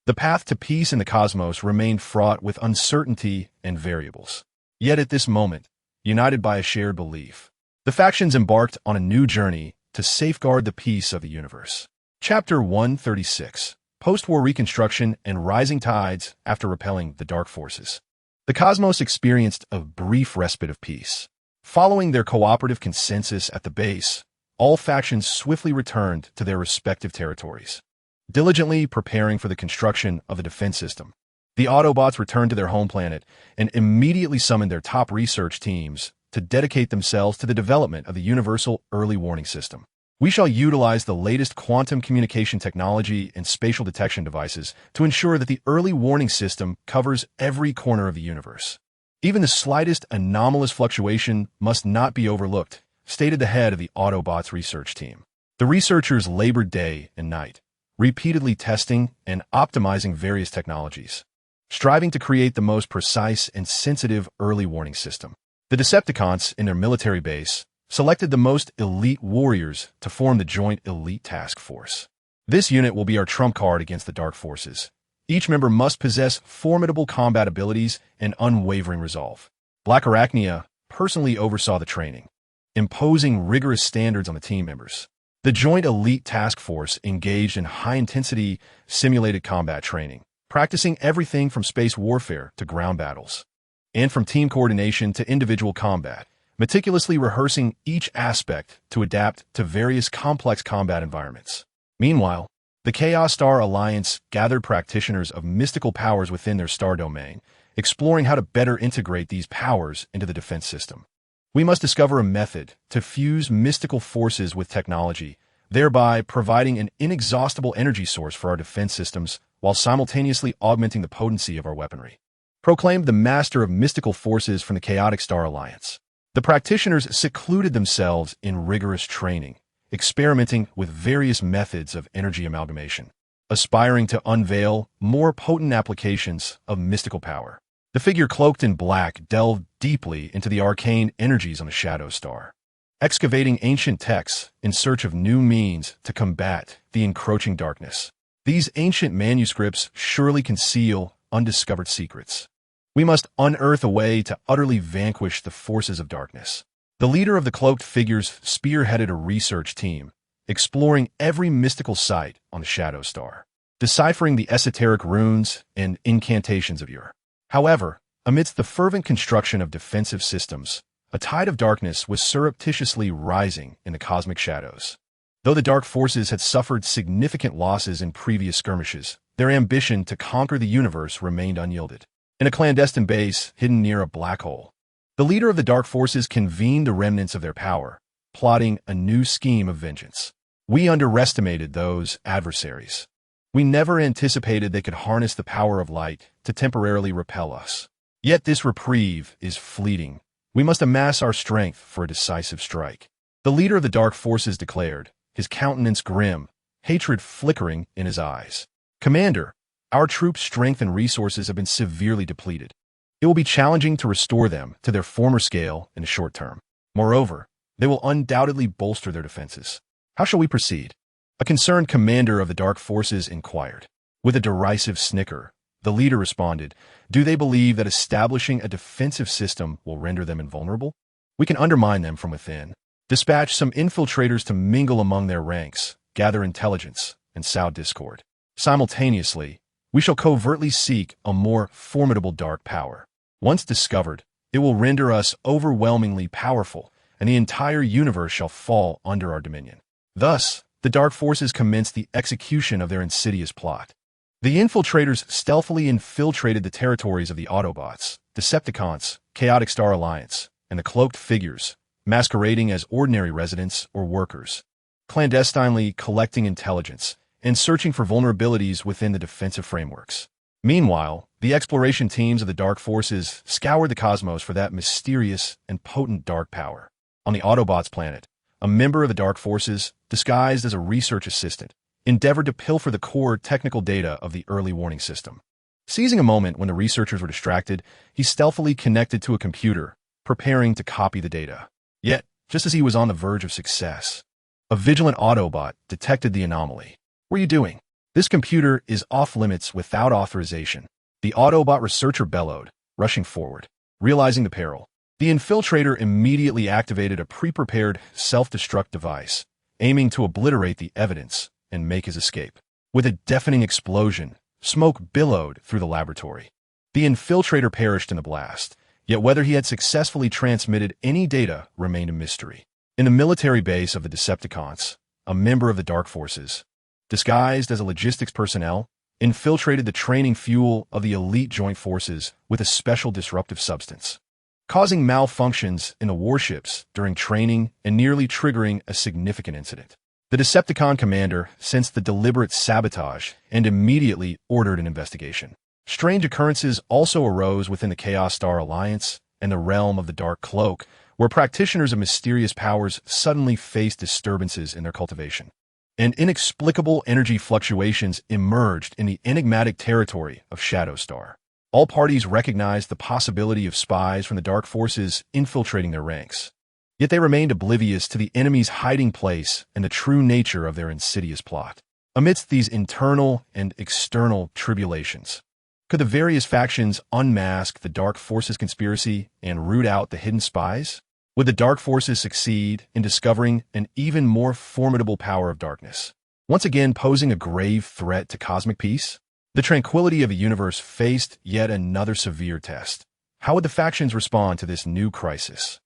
A: The path to peace in the cosmos remained fraught with uncertainty and variables. Yet at this moment, united by a shared belief, the factions embarked on a new journey to safeguard the peace of the universe. Chapter 136, Post-War Reconstruction and Rising Tides After Repelling the Dark Forces. The cosmos experienced a brief respite of peace. Following their cooperative consensus at the base, all factions swiftly returned to their respective territories, diligently preparing for the construction of the defense system. The Autobots returned to their home planet and immediately summoned their top research teams to dedicate themselves to the development of the universal early warning system. We shall utilize the latest quantum communication technology and spatial detection devices to ensure that the early warning system covers every corner of the universe. Even the slightest anomalous fluctuation must not be overlooked, stated the head of the Autobots research team. The researchers labored day and night, repeatedly testing and optimizing various technologies, striving to create the most precise and sensitive early warning system. The Decepticons, in their military base, selected the most elite warriors to form the Joint Elite Task Force. This unit will be our trump card against the dark forces. Each member must possess formidable combat abilities and unwavering resolve. Black Arachnia personally oversaw the training, imposing rigorous standards on the team members. The Joint Elite Task Force engaged in high-intensity simulated combat training, practicing everything from space warfare to ground battles, and from team coordination to individual combat, meticulously rehearsing each aspect to adapt to various complex combat environments. Meanwhile, the Chaos Star Alliance gathered practitioners of mystical powers within their star domain, exploring how to better integrate these powers into the defense system. We must discover a method to fuse mystical forces with technology, thereby providing an inexhaustible energy source for our defense systems while simultaneously augmenting the potency of our weaponry, proclaimed the master of mystical forces from the Chaotic Star Alliance. The practitioners secluded themselves in rigorous training, experimenting with various methods of energy amalgamation, aspiring to unveil more potent applications of mystical power. The figure cloaked in black delved deeply into the arcane energies on the Shadow Star, excavating ancient texts in search of new means to combat the encroaching darkness. These ancient manuscripts surely conceal undiscovered secrets. We must unearth a way to utterly vanquish the forces of darkness. The leader of the cloaked figures spearheaded a research team, exploring every mystical site on the Shadow Star, deciphering the esoteric runes and incantations of yore. However, amidst the fervent construction of defensive systems, a tide of darkness was surreptitiously rising in the cosmic shadows. Though the dark forces had suffered significant losses in previous skirmishes, their ambition to conquer the universe remained unyielded. In a clandestine base hidden near a black hole, the leader of the dark forces convened the remnants of their power, plotting a new scheme of vengeance. We underestimated those adversaries. We never anticipated they could harness the power of light to temporarily repel us. Yet this reprieve is fleeting. We must amass our strength for a decisive strike. The leader of the dark forces declared, his countenance grim, hatred flickering in his eyes. Commander, our troops' strength and resources have been severely depleted. It will be challenging to restore them to their former scale in the short term. Moreover, they will undoubtedly bolster their defenses. How shall we proceed? A concerned commander of the Dark Forces inquired. With a derisive snicker, the leader responded, "Do they believe that establishing a defensive system will render them invulnerable? We can undermine them from within. Dispatch some infiltrators to mingle among their ranks, gather intelligence, and sow discord. Simultaneously, we shall covertly seek a more formidable dark power. Once discovered, it will render us overwhelmingly powerful, and the entire universe shall fall under our dominion." Thus, the Dark Forces commenced the execution of their insidious plot. The infiltrators stealthily infiltrated the territories of the Autobots, Decepticons, Chaotic Star Alliance, and the cloaked figures, masquerading as ordinary residents or workers, clandestinely collecting intelligence and searching for vulnerabilities within the defensive frameworks. Meanwhile, the exploration teams of the Dark Forces scoured the cosmos for that mysterious and potent dark power. On the Autobots planet, a member of the Dark Forces, disguised as a research assistant, endeavored to pilfer the core technical data of the early warning system. Seizing a moment when the researchers were distracted, he stealthily connected to a computer, preparing to copy the data. Yet, just as he was on the verge of success, a vigilant Autobot detected the anomaly. "What are you doing? This computer is off-limits without authorization," the Autobot researcher bellowed, rushing forward. Realizing the peril, the infiltrator immediately activated a pre-prepared self-destruct device, aiming to obliterate the evidence and make his escape. With a deafening explosion, smoke billowed through the laboratory. The infiltrator perished in the blast, yet whether he had successfully transmitted any data remained a mystery. In the military base of the Decepticons, a member of the Dark Forces, disguised as a logistics personnel, infiltrated the training fuel of the elite joint forces with a special disruptive substance, causing malfunctions in the warships during training and nearly triggering a significant incident. The Decepticon commander sensed the deliberate sabotage and immediately ordered an investigation. Strange occurrences also arose within the Chaos Star Alliance and the realm of the Dark Cloak, where practitioners of mysterious powers suddenly faced disturbances in their cultivation. And inexplicable energy fluctuations emerged in the enigmatic territory of Shadow Star. All parties recognized the possibility of spies from the Dark Forces infiltrating their ranks. Yet they remained oblivious to the enemy's hiding place and the true nature of their insidious plot. Amidst these internal and external tribulations, could the various factions unmask the Dark Forces conspiracy and root out the hidden spies? Would the Dark Forces succeed in discovering an even more formidable power of darkness, once again posing a grave threat to cosmic peace? The tranquility of the universe faced yet another severe test. How would the factions respond to this new crisis?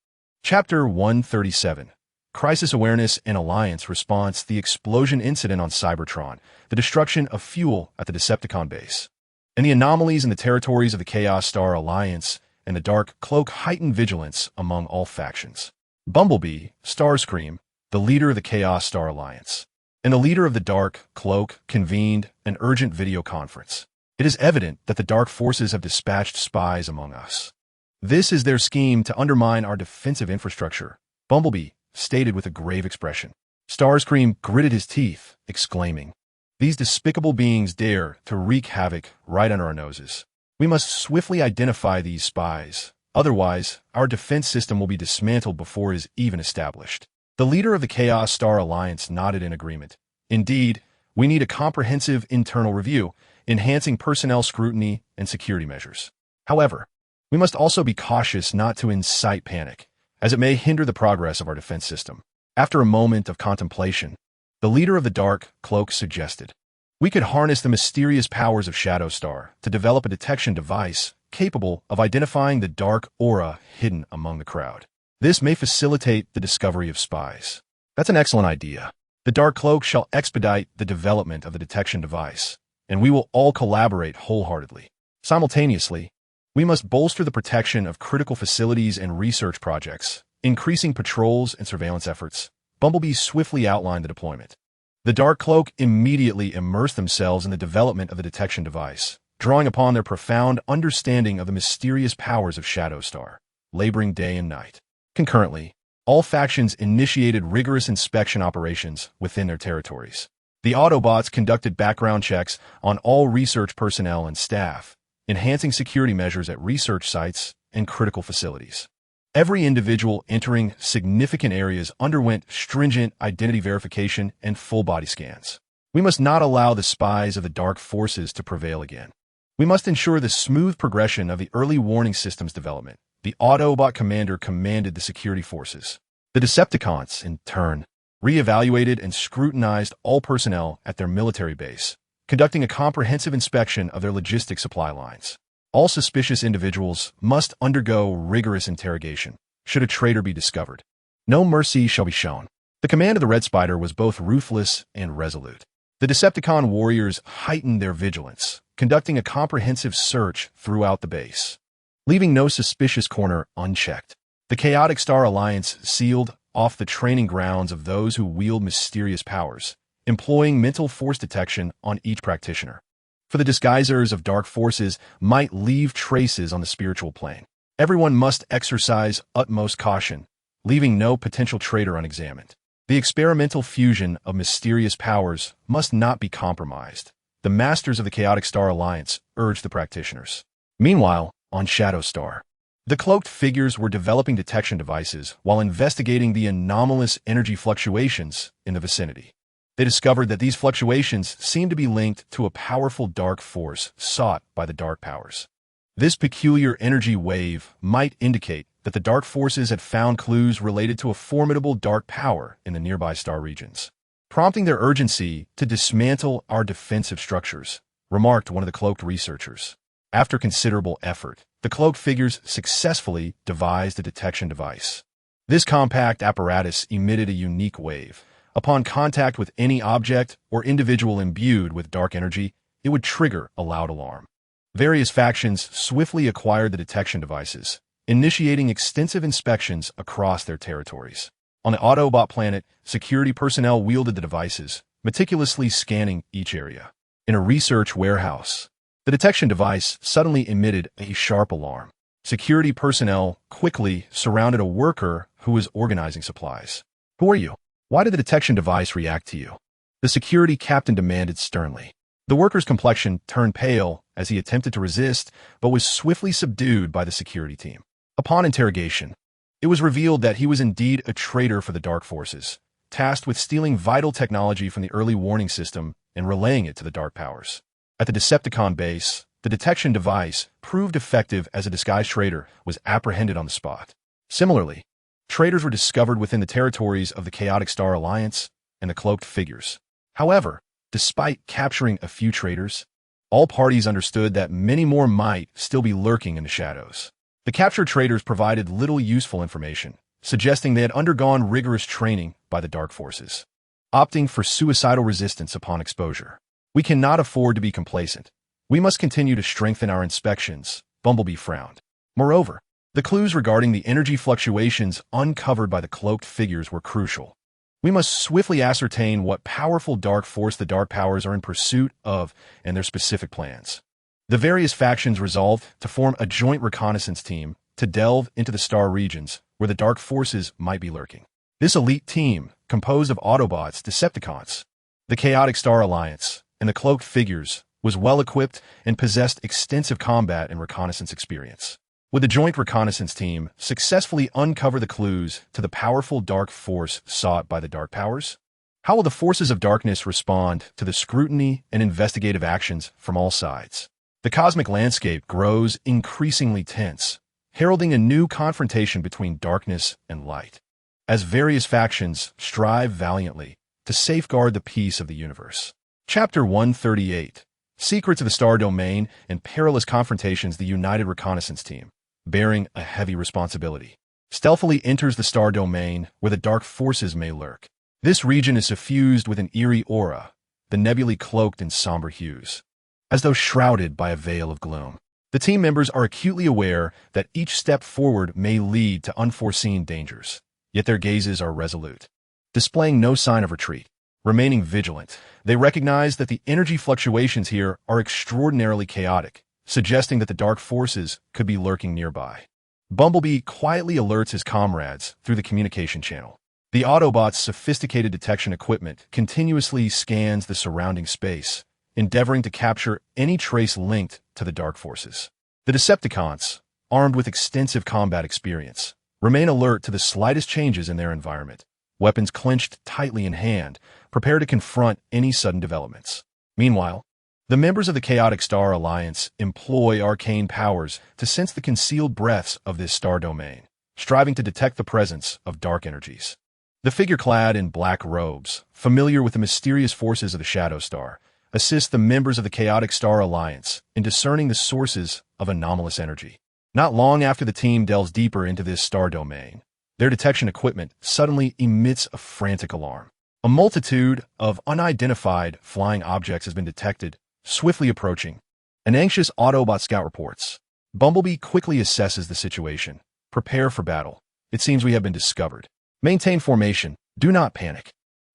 A: Chapter 137. Crisis Awareness and Alliance Response. The explosion incident on Cybertron, the destruction of fuel at the Decepticon base, and the anomalies in the territories of the Chaos Star Alliance and the Dark Cloak heightened vigilance among all factions. Bumblebee, Starscream, the leader of the Chaos Star Alliance, and the leader of the Dark Cloak convened an urgent video conference. "It is evident that the Dark Forces have dispatched spies among us. This is their scheme to undermine our defensive infrastructure," Bumblebee stated with a grave expression. Starscream gritted his teeth, exclaiming, "These despicable beings dare to wreak havoc right under our noses. We must swiftly identify these spies. Otherwise, our defense system will be dismantled before it is even established." The leader of the Chaos Star Alliance nodded in agreement. "Indeed, we need a comprehensive internal review, enhancing personnel scrutiny and security measures. However, we must also be cautious not to incite panic, as it may hinder the progress of our defense system." After a moment of contemplation, the leader of the Dark Cloak suggested, "We could harness the mysterious powers of Shadow Star to develop a detection device capable of identifying the dark aura hidden among the crowd. This may facilitate the discovery of spies." "That's an excellent idea. The Dark Cloak shall expedite the development of the detection device, and we will all collaborate wholeheartedly. Simultaneously, we must bolster the protection of critical facilities and research projects, increasing patrols and surveillance efforts." Bumblebee swiftly outlined the deployment. The Dark Cloak immediately immersed themselves in the development of the detection device, drawing upon their profound understanding of the mysterious powers of Shadow Star, laboring day and night. Concurrently, all factions initiated rigorous inspection operations within their territories. The Autobots conducted background checks on all research personnel and staff, enhancing security measures at research sites and critical facilities. Every individual entering significant areas underwent stringent identity verification and full-body scans. We must not allow the spies of the dark forces to prevail again. We must ensure the smooth progression of the early warning systems development. The Autobot commander commanded the security forces. The Decepticons, in turn, re-evaluated and scrutinized all personnel at their military base, conducting a comprehensive inspection of their logistics supply lines. All suspicious individuals must undergo rigorous interrogation, should a traitor be discovered. No mercy shall be shown. The command of the Red Spider was both ruthless and resolute. The Decepticon warriors heightened their vigilance, conducting a comprehensive search throughout the base, leaving no suspicious corner unchecked. The Chaotic Star Alliance sealed off the training grounds of those who wield mysterious powers, employing mental force detection on each practitioner. For the disguisers of dark forces might leave traces on the spiritual plane. Everyone must exercise utmost caution, leaving no potential traitor unexamined. The experimental fusion of mysterious powers must not be compromised. The masters of the Chaotic Star Alliance urged the practitioners. Meanwhile, on Shadow Star, the cloaked figures were developing detection devices while investigating the anomalous energy fluctuations in the vicinity. They discovered that these fluctuations seemed to be linked to a powerful dark force sought by the dark powers. This peculiar energy wave might indicate that the dark forces had found clues related to a formidable dark power in the nearby star regions, prompting their urgency to dismantle our defensive structures, remarked one of the cloaked researchers. After considerable effort, the cloaked figures successfully devised a detection device. This compact apparatus emitted a unique wave. Upon contact with any object or individual imbued with dark energy, it would trigger a loud alarm. Various factions swiftly acquired the detection devices, initiating extensive inspections across their territories. On the Autobot planet, security personnel wielded the devices, meticulously scanning each area. In a research warehouse, the detection device suddenly emitted a sharp alarm. Security personnel quickly surrounded a worker who was organizing supplies. "Who are you? Why did the detection device react to you?" the security captain demanded sternly. The worker's complexion turned pale as he attempted to resist, but was swiftly subdued by the security team. Upon interrogation, it was revealed that he was indeed a traitor for the Dark Forces, tasked with stealing vital technology from the early warning system and relaying it to the Dark Powers. At the Decepticon base, the detection device, proved effective as a disguised traitor, was apprehended on the spot. Similarly, traitors were discovered within the territories of the Chaotic Star Alliance and the Cloaked Figures. However, despite capturing a few traitors, all parties understood that many more might still be lurking in the shadows. The captured traitors provided little useful information, suggesting they had undergone rigorous training by the Dark Forces, opting for suicidal resistance upon exposure. "We cannot afford to be complacent. We must continue to strengthen our inspections," Bumblebee frowned. Moreover, the clues regarding the energy fluctuations uncovered by the Cloaked Figures were crucial. "We must swiftly ascertain what powerful dark force the Dark Powers are in pursuit of and their specific plans." The various factions resolved to form a joint reconnaissance team to delve into the star regions where the dark forces might be lurking. This elite team, composed of Autobots, Decepticons, the Chaotic Star Alliance, and the Cloaked Figures, was well-equipped and possessed extensive combat and reconnaissance experience. Would the joint reconnaissance team successfully uncover the clues to the powerful dark force sought by the Dark Powers? How will the forces of darkness respond to the scrutiny and investigative actions from all sides? The cosmic landscape grows increasingly tense, heralding a new confrontation between darkness and light, as various factions strive valiantly to safeguard the peace of the universe. Chapter 138, Secrets of the Star Domain and Perilous Confrontations. The United Reconnaissance Team, bearing a heavy responsibility, stealthily enters the Star Domain where the dark forces may lurk. This region is suffused with an eerie aura, the nebulae cloaked in somber hues, as though shrouded by a veil of gloom. The team members are acutely aware that each step forward may lead to unforeseen dangers, yet their gazes are resolute, displaying no sign of retreat. Remaining vigilant, they recognize that the energy fluctuations here are extraordinarily chaotic, suggesting that the dark forces could be lurking nearby. Bumblebee quietly alerts his comrades through the communication channel. The Autobot's sophisticated detection equipment continuously scans the surrounding space, endeavoring to capture any trace linked to the Dark Forces. The Decepticons, armed with extensive combat experience, remain alert to the slightest changes in their environment, weapons clenched tightly in hand, prepare to confront any sudden developments. Meanwhile, the members of the Chaotic Star Alliance employ arcane powers to sense the concealed breaths of this star domain, striving to detect the presence of dark energies. The figure clad in black robes, familiar with the mysterious forces of the Shadow Star, assist the members of the Chaotic Star Alliance in discerning the sources of anomalous energy. Not long after the team delves deeper into this star domain, their detection equipment suddenly emits a frantic alarm. A multitude of unidentified flying objects has been detected, swiftly approaching. An anxious Autobot scout reports. Bumblebee quickly assesses the situation. Prepare for battle. It seems we have been discovered. Maintain formation. Do not panic.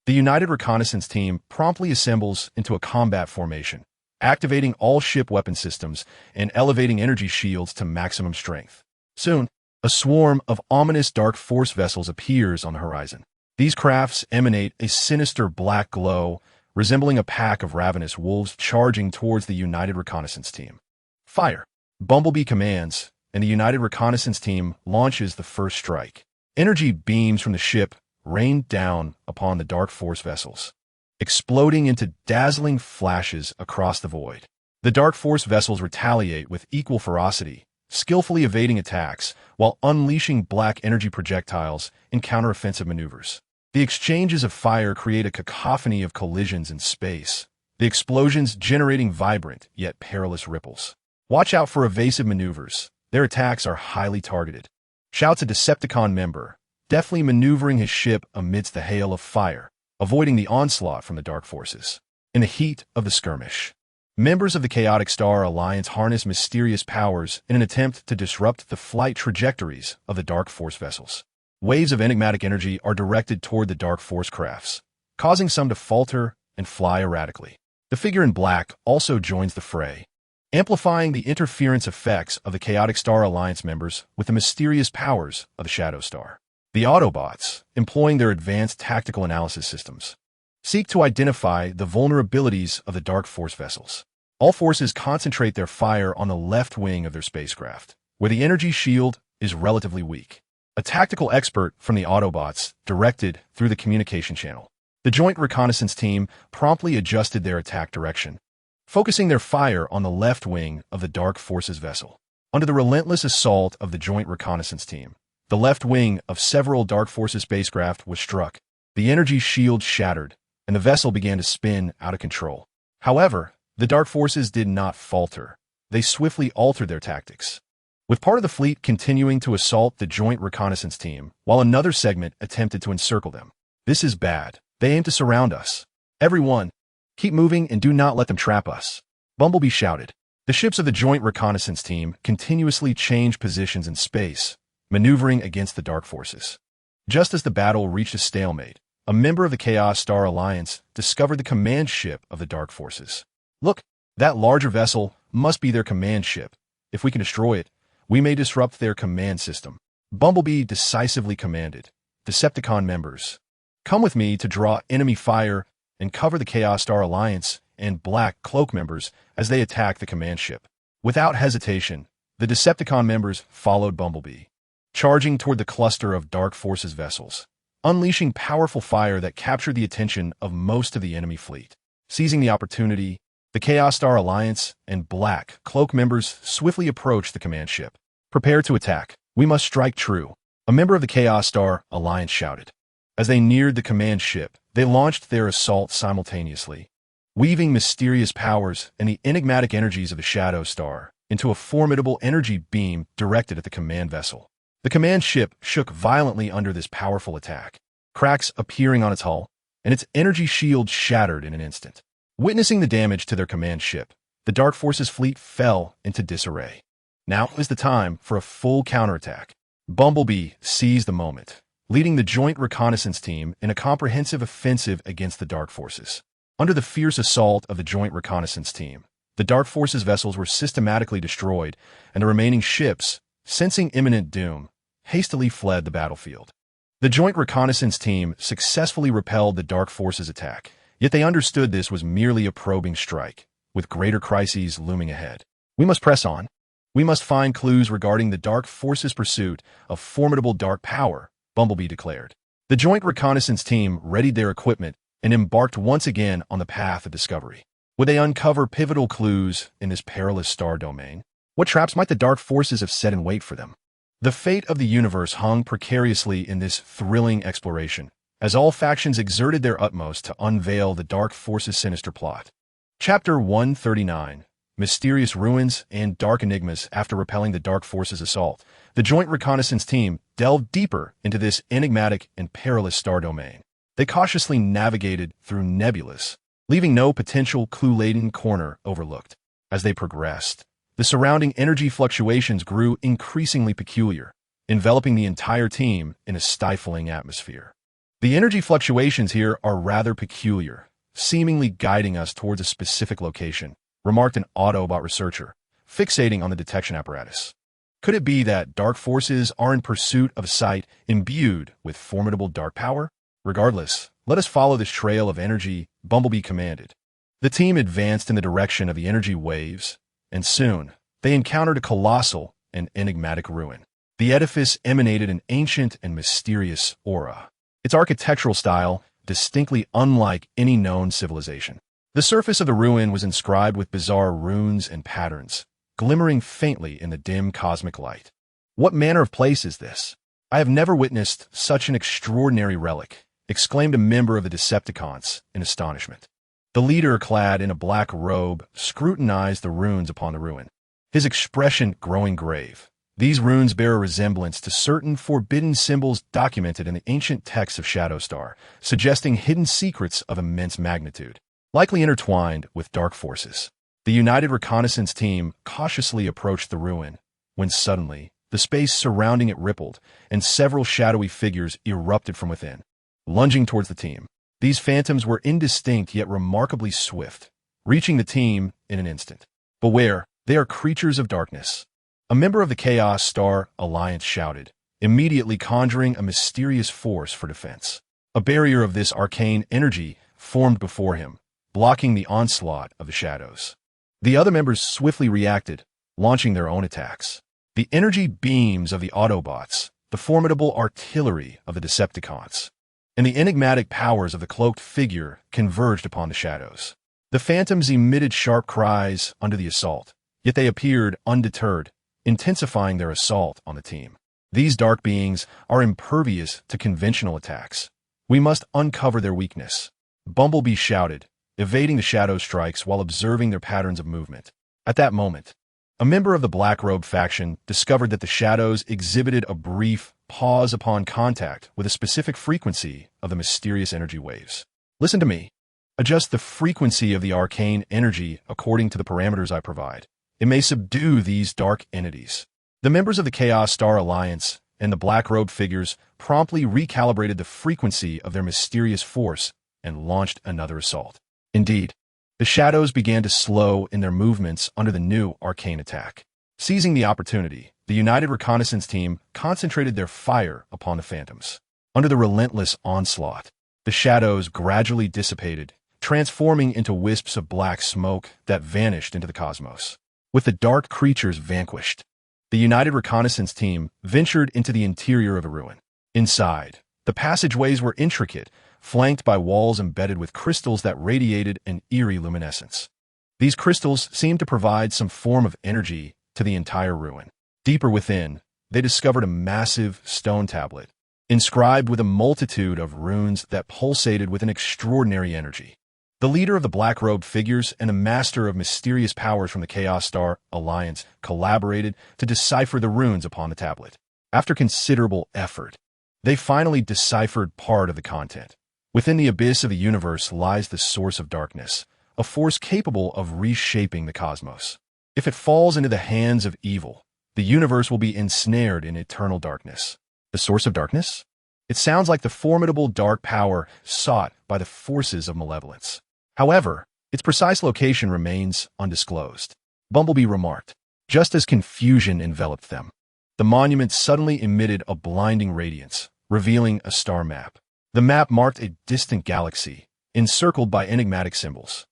A: The United Reconnaissance Team promptly assembles into a combat formation, activating all ship weapon systems and elevating energy shields to maximum strength. Soon, a swarm of ominous Dark Force vessels appears on the horizon. These crafts emanate a sinister black glow, resembling a pack of ravenous wolves charging towards the United Reconnaissance Team. Fire! Bumblebee commands, and the United Reconnaissance Team launches the first strike. Energy beams from the ship rain down upon the Dark Force vessels, exploding into dazzling flashes across the void. The Dark Force vessels retaliate with equal ferocity, skillfully evading attacks while unleashing black energy projectiles in counteroffensive maneuvers. The exchanges of fire create a cacophony of collisions in space, the explosions generating vibrant yet perilous ripples. Watch out for evasive maneuvers. Their attacks are highly targeted. Shouts a Decepticon member, deftly maneuvering his ship amidst the hail of fire, avoiding the onslaught from the Dark Forces. In the heat of the skirmish, members of the Chaotic Star Alliance harness mysterious powers in an attempt to disrupt the flight trajectories of the Dark Force vessels. Waves of enigmatic energy are directed toward the Dark Force crafts, causing some to falter and fly erratically. The figure in black also joins the fray, amplifying the interference effects of the Chaotic Star Alliance members with the mysterious powers of the Shadow Star. The Autobots, employing their advanced tactical analysis systems, seek to identify the vulnerabilities of the Dark Force vessels. All forces concentrate their fire on the left wing of their spacecraft, where the energy shield is relatively weak. A tactical expert from the Autobots directed through the communication channel. The Joint Reconnaissance Team promptly adjusted their attack direction, focusing their fire on the left wing of the Dark Forces vessel. Under the relentless assault of the Joint Reconnaissance Team, the left wing of several Dark Forces spacecraft was struck. The energy shield shattered, and the vessel began to spin out of control. However, the Dark Forces did not falter. They swiftly altered their tactics, with part of the fleet continuing to assault the Joint Reconnaissance Team, while another segment attempted to encircle them. This is bad. They aim to surround us. Everyone, keep moving and do not let them trap us. Bumblebee shouted. The ships of the Joint Reconnaissance Team continuously change positions in space, maneuvering against the Dark Forces. Just as the battle reached a stalemate, a member of the Chaos Star Alliance discovered the command ship of the Dark Forces. Look, that larger vessel must be their command ship. If we can destroy it, we may disrupt their command system. Bumblebee decisively commanded. Decepticon members, come with me to draw enemy fire and cover the Chaos Star Alliance and Black Cloak members as they attack the command ship. Without hesitation, the Decepticon members followed Bumblebee, charging toward the cluster of Dark Forces vessels, unleashing powerful fire that captured the attention of most of the enemy fleet. Seizing the opportunity, the Chaos Star Alliance and Black Cloak members swiftly approached the command ship. Prepare to attack. We must strike true, a member of the Chaos Star Alliance shouted. As they neared the command ship, they launched their assault simultaneously, weaving mysterious powers and the enigmatic energies of the Shadow Star into a formidable energy beam directed at the command vessel. The command ship shook violently under this powerful attack, cracks appearing on its hull, and its energy shield shattered in an instant. Witnessing the damage to their command ship, the Dark Forces fleet fell into disarray. Now is the time for a full counterattack. Bumblebee seized the moment, leading the Joint Reconnaissance Team in a comprehensive offensive against the Dark Forces. Under the fierce assault of the Joint Reconnaissance Team, the Dark Forces vessels were systematically destroyed, and the remaining ships, sensing imminent doom, hastily fled the battlefield. The Joint Reconnaissance Team successfully repelled the Dark Forces attack, yet they understood this was merely a probing strike. with greater crises looming ahead. We must press on. We must find clues regarding the dark forces' pursuit of formidable dark power, Bumblebee declared. The Joint Reconnaissance Team readied their equipment and embarked once again on the path of discovery. Would they uncover pivotal clues in this perilous star domain? What traps might the dark forces have set in wait for them? The fate of the universe hung precariously in this thrilling exploration, as all factions exerted their utmost to unveil the dark forces' sinister plot. Chapter 139, Mysterious Ruins and Dark Enigmas. After repelling the dark forces' assault, the Joint Reconnaissance Team delved deeper into this enigmatic and perilous star domain. They cautiously navigated through nebulous, leaving no potential clue-laden corner overlooked. As they progressed, the surrounding energy fluctuations grew increasingly peculiar, enveloping the entire team in a stifling atmosphere. The energy fluctuations here are rather peculiar, seemingly guiding us towards a specific location, remarked an Autobot researcher, fixating on the detection apparatus. Could it be that dark forces are in pursuit of a site imbued with formidable dark power? Regardless, let us follow this trail of energy, Bumblebee commanded. The team advanced in the direction of the energy waves, and soon they encountered a colossal and enigmatic ruin. The edifice emanated an ancient and mysterious aura. Its architectural style distinctly unlike any known civilization. The surface of the ruin was inscribed with bizarre runes and patterns, glimmering faintly in the dim cosmic light. What manner of place is this? I have never witnessed such an extraordinary relic, exclaimed a member of the Decepticons in astonishment. The leader, clad in a black robe, scrutinized the runes upon the ruin, his expression growing grave. These runes bear a resemblance to certain forbidden symbols documented in the ancient texts of Shadowstar, suggesting hidden secrets of immense magnitude, likely intertwined with dark forces. The United Reconnaissance Team cautiously approached the ruin, when suddenly the space surrounding it rippled, and several shadowy figures erupted from within, lunging towards the team. These phantoms were indistinct yet remarkably swift, reaching the team in an instant. Beware, they are creatures of darkness. A member of the Chaos Star Alliance shouted, immediately conjuring a mysterious force for defense. A barrier of this arcane energy formed before him, blocking the onslaught of the shadows. The other members swiftly reacted, launching their own attacks. The energy beams of the Autobots, the formidable artillery of the Decepticons, and the enigmatic powers of the cloaked figure converged upon the shadows. The phantoms emitted sharp cries under the assault, yet they appeared undeterred, intensifying their assault on the team. These dark beings are impervious to conventional attacks. We must uncover their weakness. Bumblebee shouted, evading the shadow strikes while observing their patterns of movement. At that moment, a member of the Black Robe faction discovered that the shadows exhibited a brief pause upon contact with a specific frequency of the mysterious energy waves. Listen to me. Adjust the frequency of the arcane energy according to the parameters I provide. It may subdue these dark entities. The members of the Chaos Star Alliance and the Black Robe figures promptly recalibrated the frequency of their mysterious force and launched another assault. Indeed, the shadows began to slow in their movements under the new arcane attack. Seizing the opportunity, the United Reconnaissance Team concentrated their fire upon the phantoms. Under the relentless onslaught, the shadows gradually dissipated, transforming into wisps of black smoke that vanished into the cosmos. With the dark creatures vanquished, the United Reconnaissance Team ventured into the interior of the ruin. Inside, the passageways were intricate, flanked by walls embedded with crystals that radiated an eerie luminescence. These crystals seemed to provide some form of energy to the entire ruin. Deeper within, they discovered a massive stone tablet, inscribed with a multitude of runes that pulsated with an extraordinary energy. The leader of the Black Robe figures and a master of mysterious powers from the Chaos Star Alliance collaborated to decipher the runes upon the tablet. After considerable effort, they finally deciphered part of the content. Within the abyss of the universe lies the source of darkness, a force capable of reshaping the cosmos. If it falls into the hands of evil, the universe will be ensnared in eternal darkness. The source of darkness? It sounds like the formidable dark power sought by the forces of malevolence. However, its precise location remains undisclosed. Bumblebee remarked, just as confusion enveloped them. The monument suddenly emitted a blinding radiance, revealing a star map. The map marked a distant galaxy, encircled by enigmatic symbols.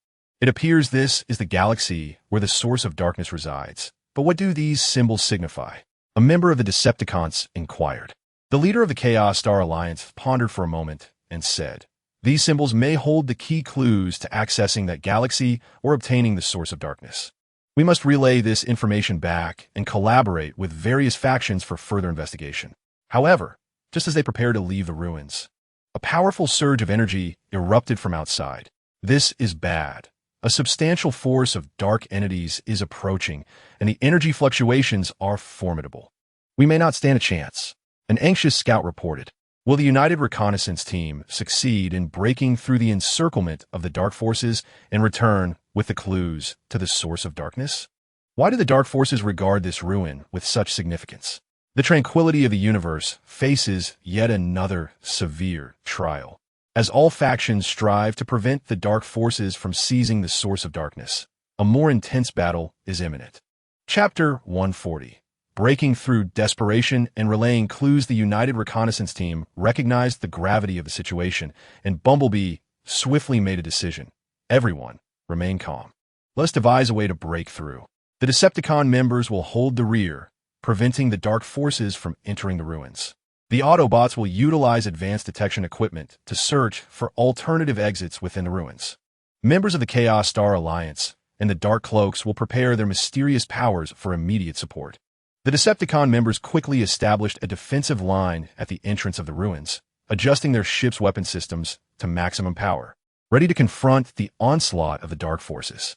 A: It appears this is the galaxy where the source of darkness resides. But what do these symbols signify? A member of the Decepticons inquired. The leader of the Chaos Star Alliance pondered for a moment and said, "These symbols may hold the key clues to accessing that galaxy or obtaining the source of darkness. We must relay this information back and collaborate with various factions for further investigation." However, just as they prepared to leave the ruins, a powerful surge of energy erupted from outside. This is bad. A substantial force of dark entities is approaching, and the energy fluctuations are formidable. "We may not stand a chance," an anxious scout reported. Will the United Reconnaissance Team succeed in breaking through the encirclement of the dark forces and return with the clues to the source of darkness? Why do the dark forces regard this ruin with such significance? The tranquility of the universe faces yet another severe trial, as all factions strive to prevent the dark forces from seizing the source of darkness. A more intense battle is imminent. Chapter 140. Breaking through desperation and relaying clues. The United Reconnaissance Team recognized the gravity of the situation, and Bumblebee swiftly made a decision. Everyone, remain calm. Let's devise a way to break through. The Decepticon members will hold the rear, preventing the dark forces from entering the ruins. The Autobots will utilize advanced detection equipment to search for alternative exits within the ruins. Members of the Chaos Star Alliance and the Dark Cloaks will prepare their mysterious powers for immediate support. The Decepticon members quickly established a defensive line at the entrance of the ruins, adjusting their ship's weapon systems to maximum power, ready to confront the onslaught of the dark forces.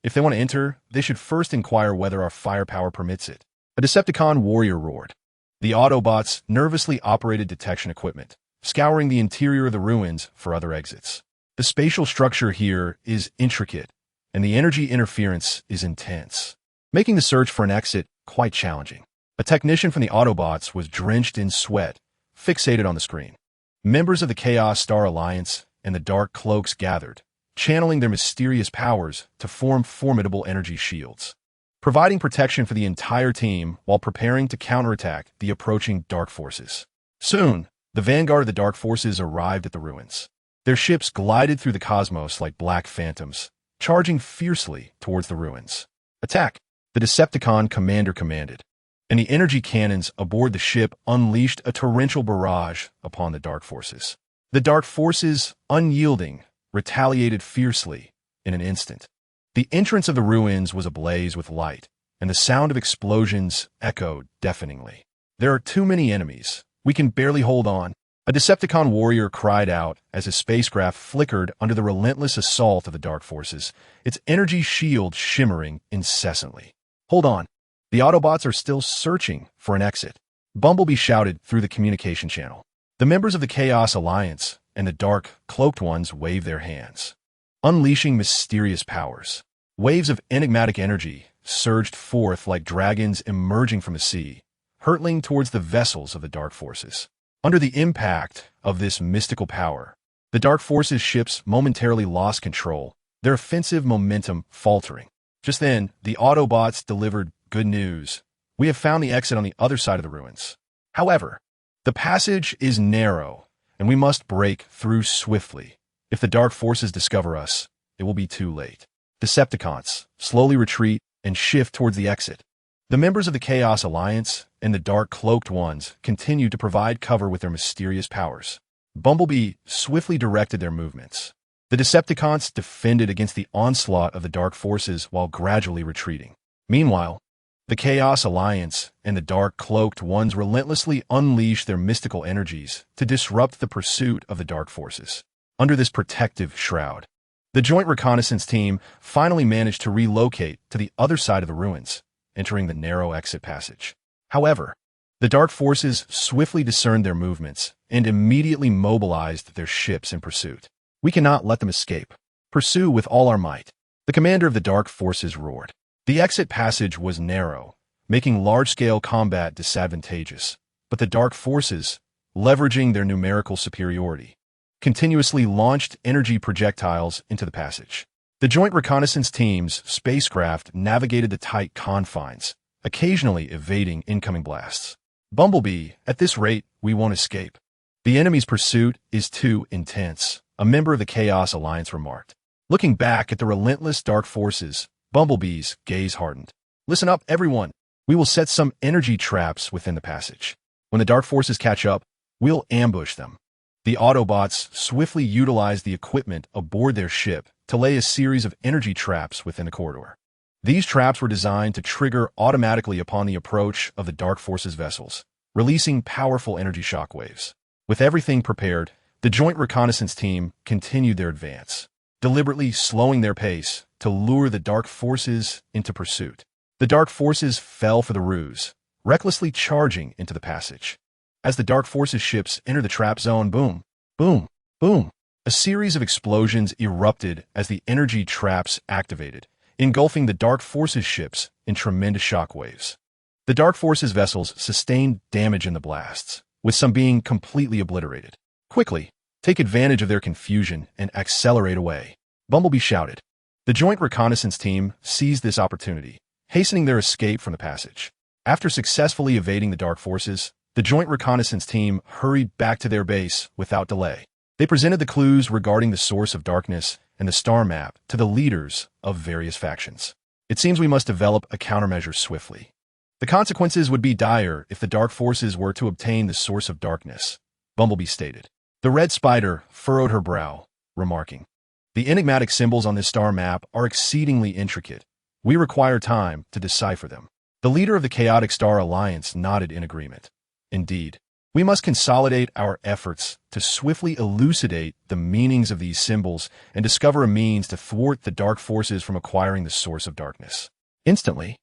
A: If they want to enter, they should first inquire whether our firepower permits it. A Decepticon warrior roared. The Autobots nervously operated detection equipment, scouring the interior of the ruins for other exits. The spatial structure here is intricate, and the energy interference is intense, making the search for an exit quite challenging. A technician from the Autobots was drenched in sweat, fixated on the screen. Members of the Chaos Star Alliance and the Dark Cloaks gathered, channeling their mysterious powers to form formidable energy shields, providing protection for the entire team while preparing to counterattack the approaching dark forces. Soon, the vanguard of the dark forces arrived at the ruins. Their ships glided through the cosmos like black phantoms, charging fiercely towards the ruins. "Attack!" the Decepticon commander commanded, and the energy cannons aboard the ship unleashed a torrential barrage upon the dark forces. The dark forces, unyielding, retaliated fiercely in an instant. The entrance of the ruins was ablaze with light, and the sound of explosions echoed deafeningly. "There are too many enemies. We can barely hold on," a Decepticon warrior cried out as his spacecraft flickered under the relentless assault of the dark forces, its energy shield shimmering incessantly. "Hold on. The Autobots are still searching for an exit," Bumblebee shouted through the communication channel. The members of the Chaos Alliance and the Dark Cloaked Ones waved their hands, unleashing mysterious powers. Waves of enigmatic energy surged forth like dragons emerging from the sea, hurtling towards the vessels of the dark forces. Under the impact of this mystical power, the dark forces' ships momentarily lost control, their offensive momentum faltering. Just then, the Autobots delivered good news. "We have found the exit on the other side of the ruins. However, the passage is narrow, and we must break through swiftly. If the dark forces discover us, it will be too late." Decepticons slowly retreat and shift towards the exit. The members of the Chaos Alliance and the Dark Cloaked Ones continue to provide cover with their mysterious powers. Bumblebee swiftly directed their movements. The Decepticons defended against the onslaught of the dark forces while gradually retreating. Meanwhile, the Chaos Alliance and the Dark Cloaked Ones relentlessly unleashed their mystical energies to disrupt the pursuit of the dark forces. Under this protective shroud, the Joint Reconnaissance Team finally managed to relocate to the other side of the ruins, entering the narrow exit passage. However, the dark forces swiftly discerned their movements and immediately mobilized their ships in pursuit. "We cannot let them escape. Pursue with all our might," the commander of the dark forces roared. The exit passage was narrow, making large-scale combat disadvantageous, but the dark forces, leveraging their numerical superiority, continuously launched energy projectiles into the passage. The Joint Reconnaissance Team's spacecraft navigated the tight confines, occasionally evading incoming blasts. "Bumblebee, at this rate, we won't escape. The enemy's pursuit is too intense," a member of the Chaos Alliance remarked. Looking back at the relentless dark forces, Bumblebee's gaze hardened. Listen up, everyone. We will set some energy traps within the passage. When the dark forces catch up, we'll ambush them. The Autobots swiftly utilize the equipment aboard their ship to lay a series of energy traps within the corridor. These traps were designed to trigger automatically upon the approach of the dark forces vessels, releasing powerful energy shockwaves. With everything prepared, the Joint Reconnaissance Team continued their advance, deliberately slowing their pace to lure the dark forces into pursuit. The dark forces fell for the ruse, recklessly charging into the passage. As the dark forces ships enter the trap zone, boom, boom, boom, a series of explosions erupted as the energy traps activated, engulfing the dark forces ships in tremendous shockwaves. The dark forces vessels sustained damage in the blasts, with some being completely obliterated. Quickly, take advantage of their confusion and accelerate away, Bumblebee shouted. The Joint Reconnaissance Team seized this opportunity, hastening their escape from the passage. After successfully evading the dark forces, the Joint Reconnaissance Team hurried back to their base without delay. They presented the clues regarding the source of darkness and the star map to the leaders of various factions. It seems we must develop a countermeasure swiftly. The consequences would be dire if the dark forces were to obtain the source of darkness, Bumblebee stated. The Red Spider furrowed her brow, remarking, "The enigmatic symbols on this star map are exceedingly intricate. We require time to decipher them." The leader of the Chaotic Star Alliance nodded in agreement. Indeed, we must consolidate our efforts to swiftly elucidate the meanings of these symbols and discover a means to thwart the dark forces from acquiring the source of darkness. Instantly,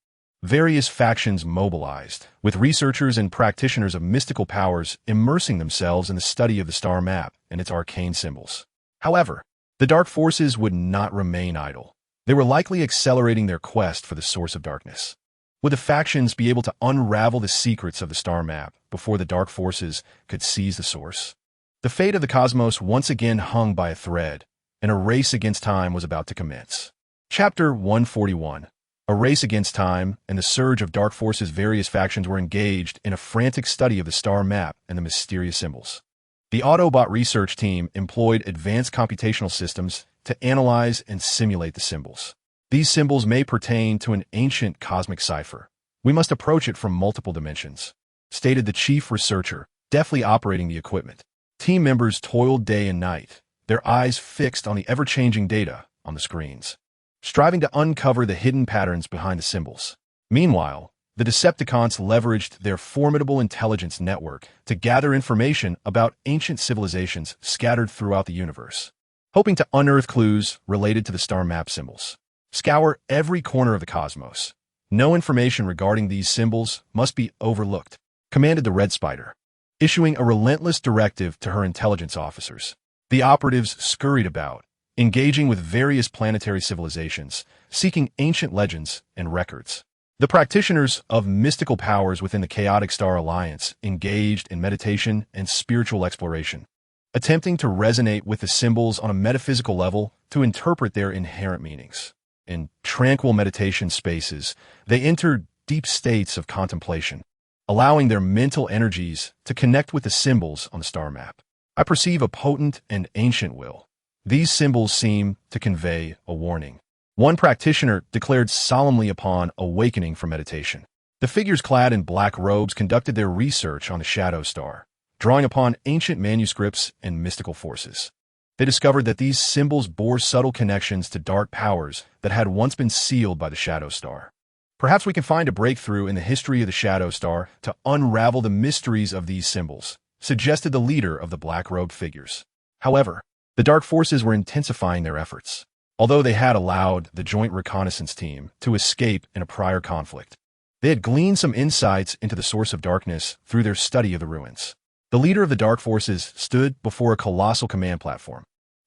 A: various factions mobilized, with researchers and practitioners of mystical powers immersing themselves in the study of the star map and its arcane symbols. However, the dark forces would not remain idle. They were likely accelerating their quest for the source of darkness. Would the factions be able to unravel the secrets of the star map before the dark forces could seize the source? The fate of the cosmos once again hung by a thread, and a race against time was about to commence. Chapter 141. A race against time and the surge of dark forces. Various factions were engaged in a frantic study of the star map and the mysterious symbols. The Autobot research team employed advanced computational systems to analyze and simulate the symbols. These symbols may pertain to an ancient cosmic cipher. We must approach it from multiple dimensions, stated the chief researcher, deftly operating the equipment. Team members toiled day and night, their eyes fixed on the ever-changing data on the screens, striving to uncover the hidden patterns behind the symbols. Meanwhile, the Decepticons leveraged their formidable intelligence network to gather information about ancient civilizations scattered throughout the universe, hoping to unearth clues related to the star map symbols. Scour every corner of the cosmos. No information regarding these symbols must be overlooked, commanded the Red Spider, issuing a relentless directive to her intelligence officers. The operatives scurried about, engaging with various planetary civilizations, seeking ancient legends and records. The practitioners of mystical powers within the Chaotic Star Alliance engaged in meditation and spiritual exploration, attempting to resonate with the symbols on a metaphysical level to interpret their inherent meanings. In tranquil meditation spaces, they entered deep states of contemplation, allowing their mental energies to connect with the symbols on the star map. I perceive a potent and ancient will. These symbols seem to convey a warning, one practitioner declared solemnly upon awakening from meditation. The figures clad in black robes conducted their research on the Shadow Star, drawing upon ancient manuscripts and mystical forces. They discovered that these symbols bore subtle connections to dark powers that had once been sealed by the Shadow Star. Perhaps we can find a breakthrough in the history of the Shadow Star to unravel the mysteries of these symbols, suggested the leader of the black-robed figures. However, the dark forces were intensifying their efforts. Although they had allowed the Joint Reconnaissance Team to escape in a prior conflict, they had gleaned some insights into the source of darkness through their study of the ruins. The leader of the dark forces stood before a colossal command platform,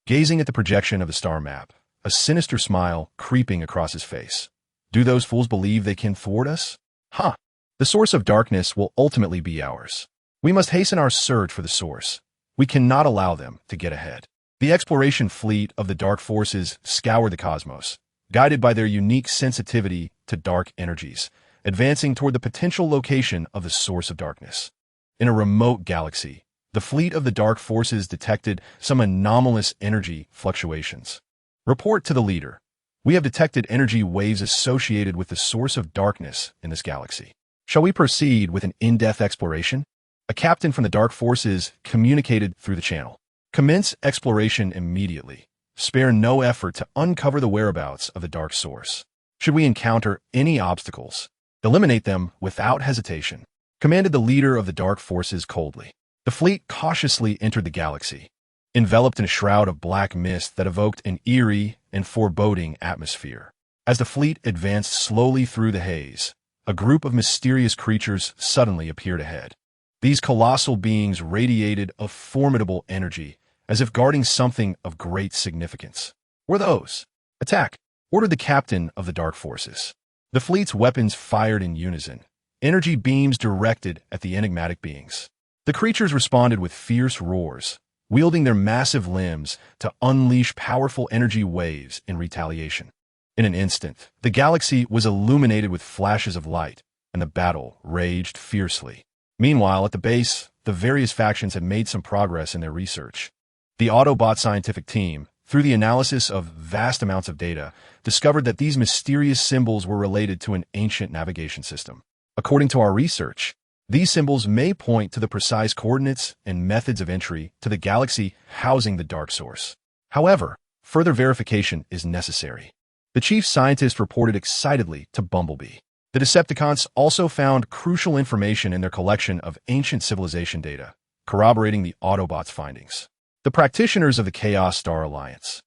A: gazing at the projection of the star map, a sinister smile creeping across his face. Do those fools believe they can thwart us? Ha! The source of darkness will ultimately be ours. We must hasten our search for the source. We cannot allow them to get ahead. The exploration fleet of the dark forces scoured the cosmos, guided by their unique sensitivity to dark energies, advancing toward the potential location of the source of darkness. In a remote galaxy, the fleet of the dark forces detected some anomalous energy fluctuations. Report to the leader. We have detected energy waves associated with the source of darkness in this galaxy. Shall we proceed with an in-depth exploration? A captain from the Dark Forces communicated through the channel. Commence exploration immediately. Spare no effort to uncover the whereabouts of the dark source. Should we encounter any obstacles, eliminate them without hesitation, commanded the leader of the Dark Forces coldly. The fleet cautiously entered the galaxy, enveloped in a shroud of black mist that evoked an eerie and foreboding atmosphere. As the fleet advanced slowly through the haze, a group of mysterious creatures suddenly appeared ahead. These colossal beings radiated a formidable energy, as if guarding something of great significance. Were those? Attack! Ordered the captain of the Dark Forces. The fleet's weapons fired in unison, energy beams directed at the enigmatic beings. The creatures responded with fierce roars, wielding their massive limbs to unleash powerful energy waves in retaliation. In an instant, the galaxy was illuminated with flashes of light, and the battle raged fiercely. Meanwhile, at the base, the various factions had made some progress in their research. The Autobot scientific team, through the analysis of vast amounts of data, discovered that these mysterious symbols were related to an ancient navigation system. According to our research, these symbols may point to the precise coordinates and methods of entry to the galaxy housing the dark source. However, further verification is necessary. The chief scientist reported excitedly to Bumblebee. The Decepticons also found crucial information in their collection of ancient civilization data, corroborating the Autobots' findings. The practitioners of the Chaos Star Alliance,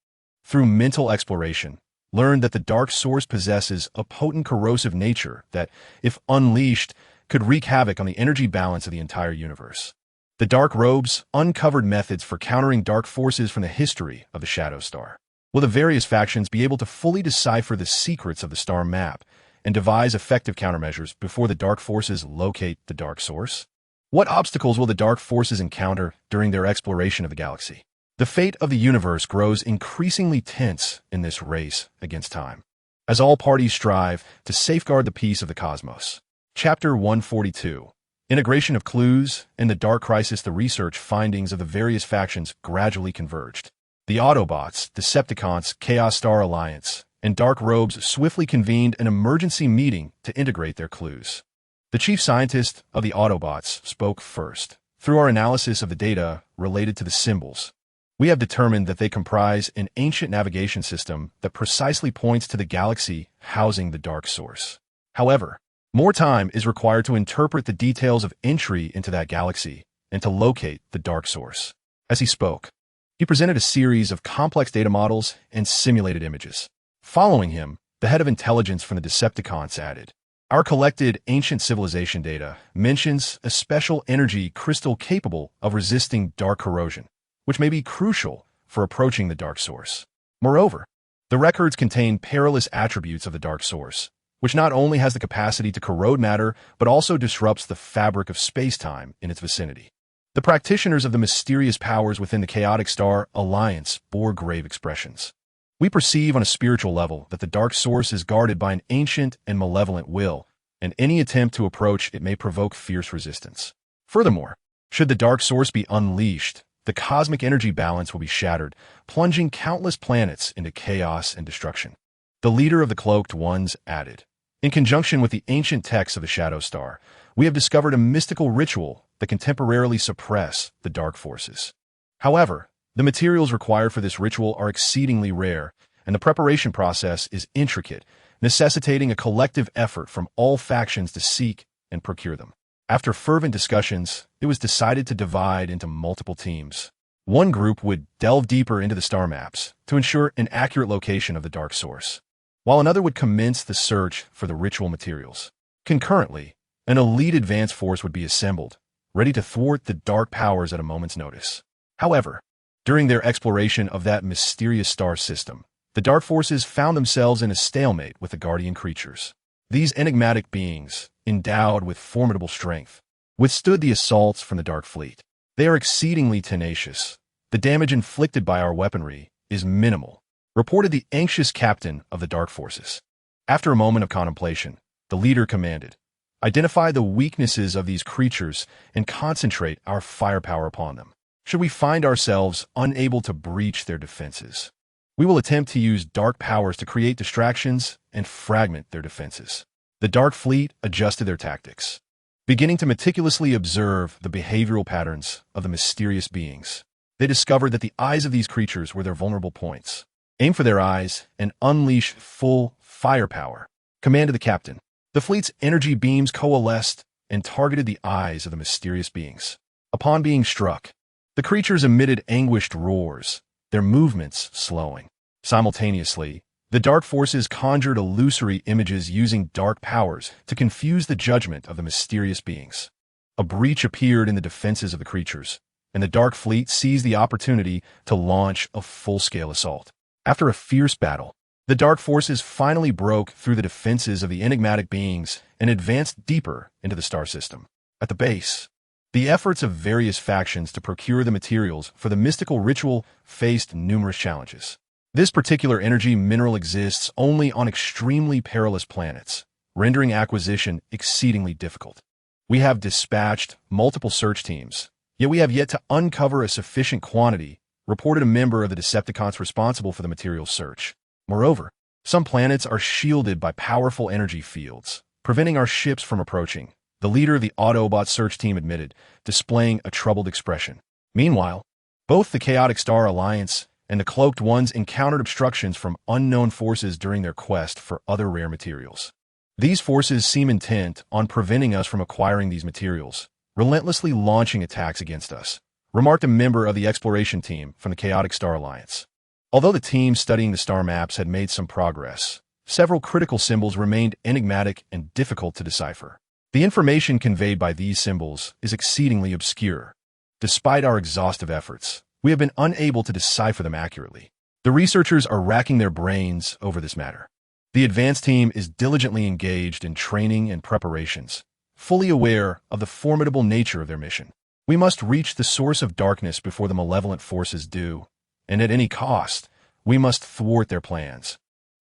A: through mental exploration, learned that the dark source possesses a potent corrosive nature that, if unleashed, could wreak havoc on the energy balance of the entire universe. The Dark Robes uncovered methods for countering dark forces from the history of the Shadow Star. Will the various factions be able to fully decipher the secrets of the star map and devise effective countermeasures before the dark forces locate the dark source? What obstacles will the dark forces encounter during their exploration of the galaxy? The fate of the universe grows increasingly tense in this race against time, as all parties strive to safeguard the peace of the cosmos. Chapter 142. Integration of clues. In the Dark Crisis, the research findings of the various factions gradually converged. The Autobots, Decepticons, Chaos Star Alliance, and Dark Robes swiftly convened an emergency meeting to integrate their clues. The chief scientist of the Autobots spoke first. Through our analysis of the data related to the symbols, we have determined that they comprise an ancient navigation system that precisely points to the galaxy housing the dark source. However, more time is required to interpret the details of entry into that galaxy and to locate the dark source. As he spoke, he presented a series of complex data models and simulated images. Following him, the head of intelligence from the Decepticons added, "Our collected ancient civilization data mentions a special energy crystal capable of resisting dark corrosion, which may be crucial for approaching the dark source. Moreover, the records contain perilous attributes of the dark source, which not only has the capacity to corrode matter, but also disrupts the fabric of space-time in its vicinity." The practitioners of the mysterious powers within the Chaotic Star Alliance bore grave expressions. "We perceive on a spiritual level that the dark source is guarded by an ancient and malevolent will, and any attempt to approach it may provoke fierce resistance. Furthermore, should the dark source be unleashed, the cosmic energy balance will be shattered, plunging countless planets into chaos and destruction." The leader of the Cloaked Ones added, "In conjunction with the ancient texts of the Shadow Star, we have discovered a mystical ritual that can temporarily suppress the dark forces. However, the materials required for this ritual are exceedingly rare, and the preparation process is intricate, necessitating a collective effort from all factions to seek and procure them." After fervent discussions, it was decided to divide into multiple teams. One group would delve deeper into the star maps to ensure an accurate location of the dark source, while another would commence the search for the ritual materials. Concurrently, an elite advance force would be assembled, ready to thwart the dark powers at a moment's notice. However, during their exploration of that mysterious star system, the dark forces found themselves in a stalemate with the guardian creatures. These enigmatic beings, endowed with formidable strength, withstood the assaults from the Dark Fleet. They are exceedingly tenacious. The damage inflicted by our weaponry is minimal, reported the anxious captain of the Dark Forces. After a moment of contemplation, the leader commanded, "Identify the weaknesses of these creatures and concentrate our firepower upon them. Should we find ourselves unable to breach their defenses, We will attempt to use dark powers to create distractions and fragment their defenses. The Dark Fleet adjusted their tactics, beginning to meticulously observe the behavioral patterns of the mysterious beings. They discovered that the eyes of these creatures were their vulnerable points. Aim for their eyes and unleash full firepower, commanded the captain. The fleet's energy beams coalesced and targeted the eyes of the mysterious beings. Upon being struck, the creatures emitted anguished roars, their movements slowing. Simultaneously, the dark forces conjured illusory images using dark powers to confuse the judgment of the mysterious beings. A breach appeared in the defenses of the creatures, and the Dark Fleet seized the opportunity to launch a full-scale assault. After a fierce battle, the dark forces finally broke through the defenses of the enigmatic beings and advanced deeper into the star system. At the base, the efforts of various factions to procure the materials for the mystical ritual faced numerous challenges. This particular energy mineral exists only on extremely perilous planets, rendering acquisition exceedingly difficult. We have dispatched multiple search teams, yet we have yet to uncover a sufficient quantity, reported a member of the Decepticons responsible for the material search. Moreover, some planets are shielded by powerful energy fields, preventing our ships from approaching, the leader of the Autobot search team admitted, displaying a troubled expression. Meanwhile, both the Chaotic Star Alliance and the Cloaked Ones encountered obstructions from unknown forces during their quest for other rare materials. These forces seem intent on preventing us from acquiring these materials, relentlessly launching attacks against us, remarked a member of the exploration team from the Chaotic Star Alliance. Although the team studying the star maps had made some progress, several critical symbols remained enigmatic and difficult to decipher. The information conveyed by these symbols is exceedingly obscure. Despite our exhaustive efforts, we have been unable to decipher them accurately. The researchers are racking their brains over this matter. The advanced team is diligently engaged in training and preparations, fully aware of the formidable nature of their mission. We must reach the source of darkness before the malevolent forces do, and at any cost, we must thwart their plans,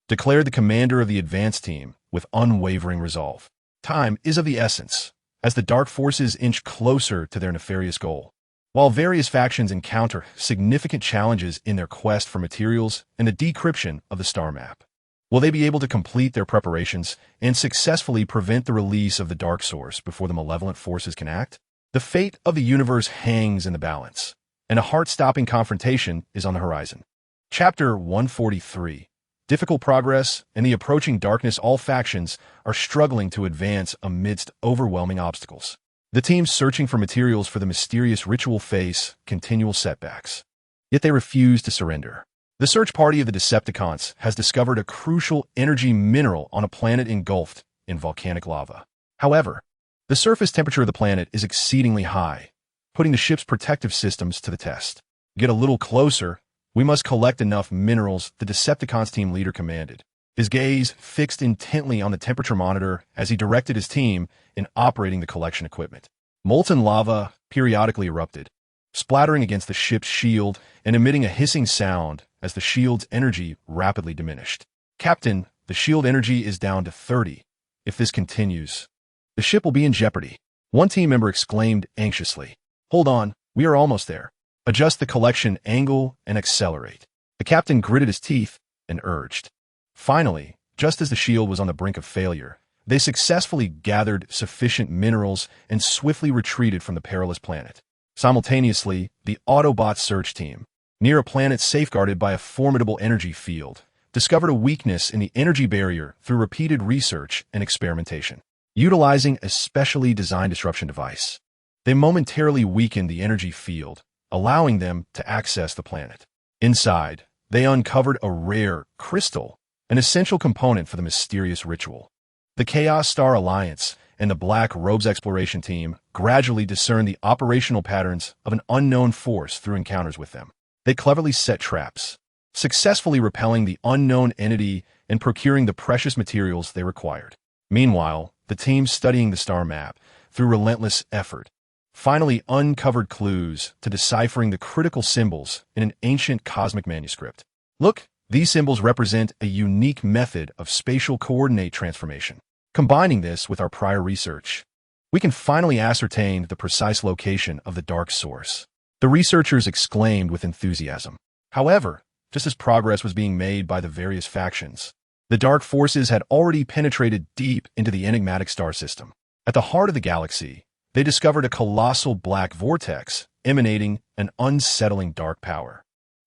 A: declared the commander of the advanced team with unwavering resolve. Time is of the essence, as the dark forces inch closer to their nefarious goal. While various factions encounter significant challenges in their quest for materials and the decryption of the star map, will they be able to complete their preparations and successfully prevent the release of the dark source before the malevolent forces can act? The fate of the universe hangs in the balance, and a heart-stopping confrontation is on the horizon. Chapter 143. Difficult progress and the approaching darkness. All factions are struggling to advance amidst overwhelming obstacles. The teams searching for materials for the mysterious ritual face continual setbacks. Yet they refuse to surrender. The search party of the Decepticons has discovered a crucial energy mineral on a planet engulfed in volcanic lava. However, the surface temperature of the planet is exceedingly high, putting the ship's protective systems to the test. Get a little closer, we must collect enough minerals, the Decepticons team leader commanded. His gaze fixed intently on the temperature monitor as he directed his team in operating the collection equipment. Molten lava periodically erupted, splattering against the ship's shield and emitting a hissing sound as the shield's energy rapidly diminished. Captain, the shield energy is down to 30. If this continues, the ship will be in jeopardy. One team member exclaimed anxiously. Hold on, we are almost there. Adjust the collection angle and accelerate. The captain gritted his teeth and urged. Finally, just as the shield was on the brink of failure, they successfully gathered sufficient minerals and swiftly retreated from the perilous planet. Simultaneously, the Autobot search team, near a planet safeguarded by a formidable energy field, discovered a weakness in the energy barrier through repeated research and experimentation. Utilizing a specially designed disruption device, they momentarily weakened the energy field, allowing them to access the planet. Inside, they uncovered a rare crystal, an essential component for the mysterious ritual. The Chaos Star Alliance and the Black Robes exploration team gradually discerned the operational patterns of an unknown force through encounters with them. They cleverly set traps, successfully repelling the unknown entity and procuring the precious materials they required. Meanwhile, the team studying the star map, through relentless effort, finally uncovered clues to deciphering the critical symbols in an ancient cosmic manuscript. Look, these symbols represent a unique method of spatial coordinate transformation. Combining this with our prior research, we can finally ascertain the precise location of the dark source. The researchers exclaimed with enthusiasm. However, just as progress was being made by the various factions. The dark forces had already penetrated deep into the enigmatic star system. At the heart of the galaxy, they discovered a colossal black vortex emanating an unsettling dark power.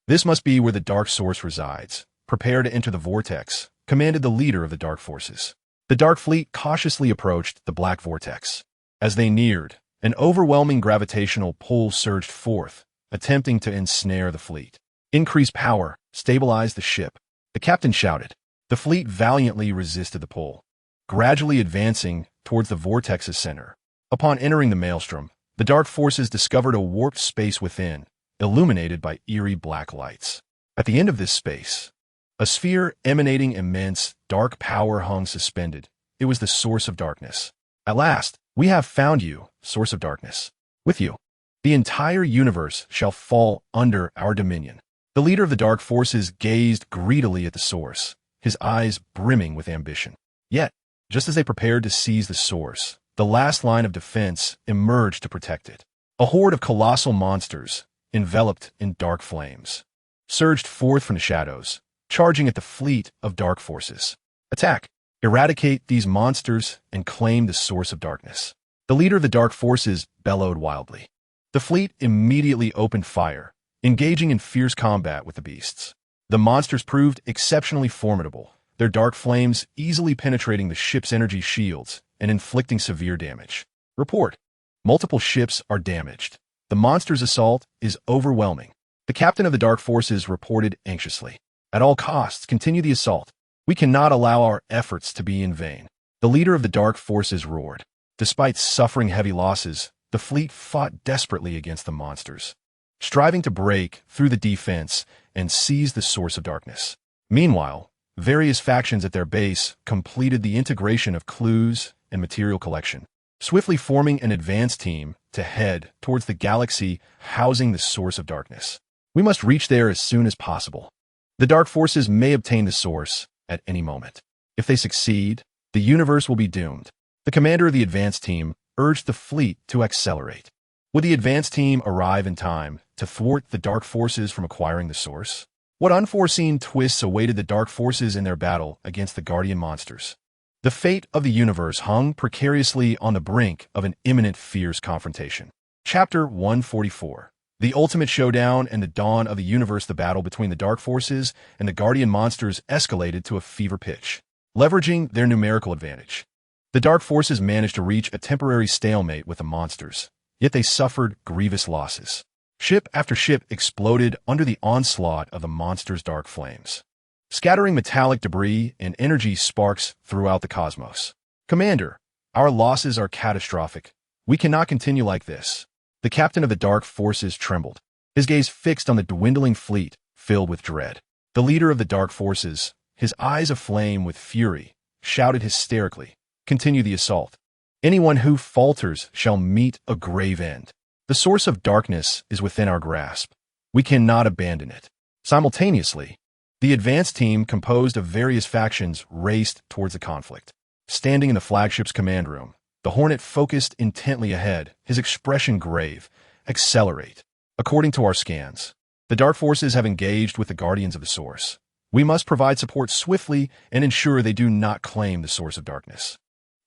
A: "This must be where the dark source resides. Prepare to enter the vortex," commanded the leader of the dark forces. The dark fleet cautiously approached the black vortex. As they neared, an overwhelming gravitational pull surged forth, attempting to ensnare the fleet. "Increase power, stabilize the ship," the captain shouted. The fleet valiantly resisted the pull, gradually advancing towards the vortex's center. Upon entering the maelstrom, the dark forces discovered a warped space within, illuminated by eerie black lights. At the end of this space, a sphere emanating immense, dark power hung suspended. It was the source of darkness. "At last, we have found you, source of darkness. With you, the entire universe shall fall under our dominion." The leader of the dark forces gazed greedily at the source, his eyes brimming with ambition. Yet, just as they prepared to seize the source, the last line of defense emerged to protect it. A horde of colossal monsters, enveloped in dark flames, surged forth from the shadows, charging at the fleet of dark forces. "Attack! Eradicate these monsters and claim the source of darkness." The leader of the dark forces bellowed wildly. The fleet immediately opened fire, engaging in fierce combat with the beasts. The monsters proved exceptionally formidable, their dark flames easily penetrating the ship's energy shields and inflicting severe damage. Report: multiple ships are damaged. The monsters' assault is overwhelming. The captain of the dark forces reported anxiously. "At all costs, continue the assault. We cannot allow our efforts to be in vain." The leader of the dark forces roared. Despite suffering heavy losses, the fleet fought desperately against the monsters, striving to break through the defense and seize the source of darkness. Meanwhile, various factions at their base completed the integration of clues and material collection, swiftly forming an advance team to head towards the galaxy housing the source of darkness. "We must reach there as soon as possible. The dark forces may obtain the source at any moment. If they succeed, the universe will be doomed." The commander of the advance team urged the fleet to accelerate. Would the advance team arrive in time to thwart the dark forces from acquiring the source? What unforeseen twists awaited the dark forces in their battle against the guardian monsters? The fate of the universe hung precariously on the brink of an imminent fierce confrontation. Chapter 144. The ultimate showdown and the dawn of the universe. The battle between the dark forces and the guardian monsters escalated to a fever pitch. Leveraging their numerical advantage, the dark forces managed to reach a temporary stalemate with the monsters, yet they suffered grievous losses. Ship after ship exploded under the onslaught of the monsters' dark flames, scattering metallic debris and energy sparks throughout the cosmos. "Commander, our losses are catastrophic. We cannot continue like this." The captain of the dark forces trembled, his gaze fixed on the dwindling fleet, filled with dread. The leader of the dark forces, his eyes aflame with fury, shouted hysterically, "Continue the assault. Anyone who falters shall meet a grave end. The source of darkness is within our grasp. We cannot abandon it." Simultaneously, the advance team composed of various factions raced towards the conflict. Standing in the flagship's command room, the Hornet focused intently ahead, his expression grave. "Accelerate. According to our scans, the dark forces have engaged with the guardians of the source. We must provide support swiftly and ensure they do not claim the source of darkness."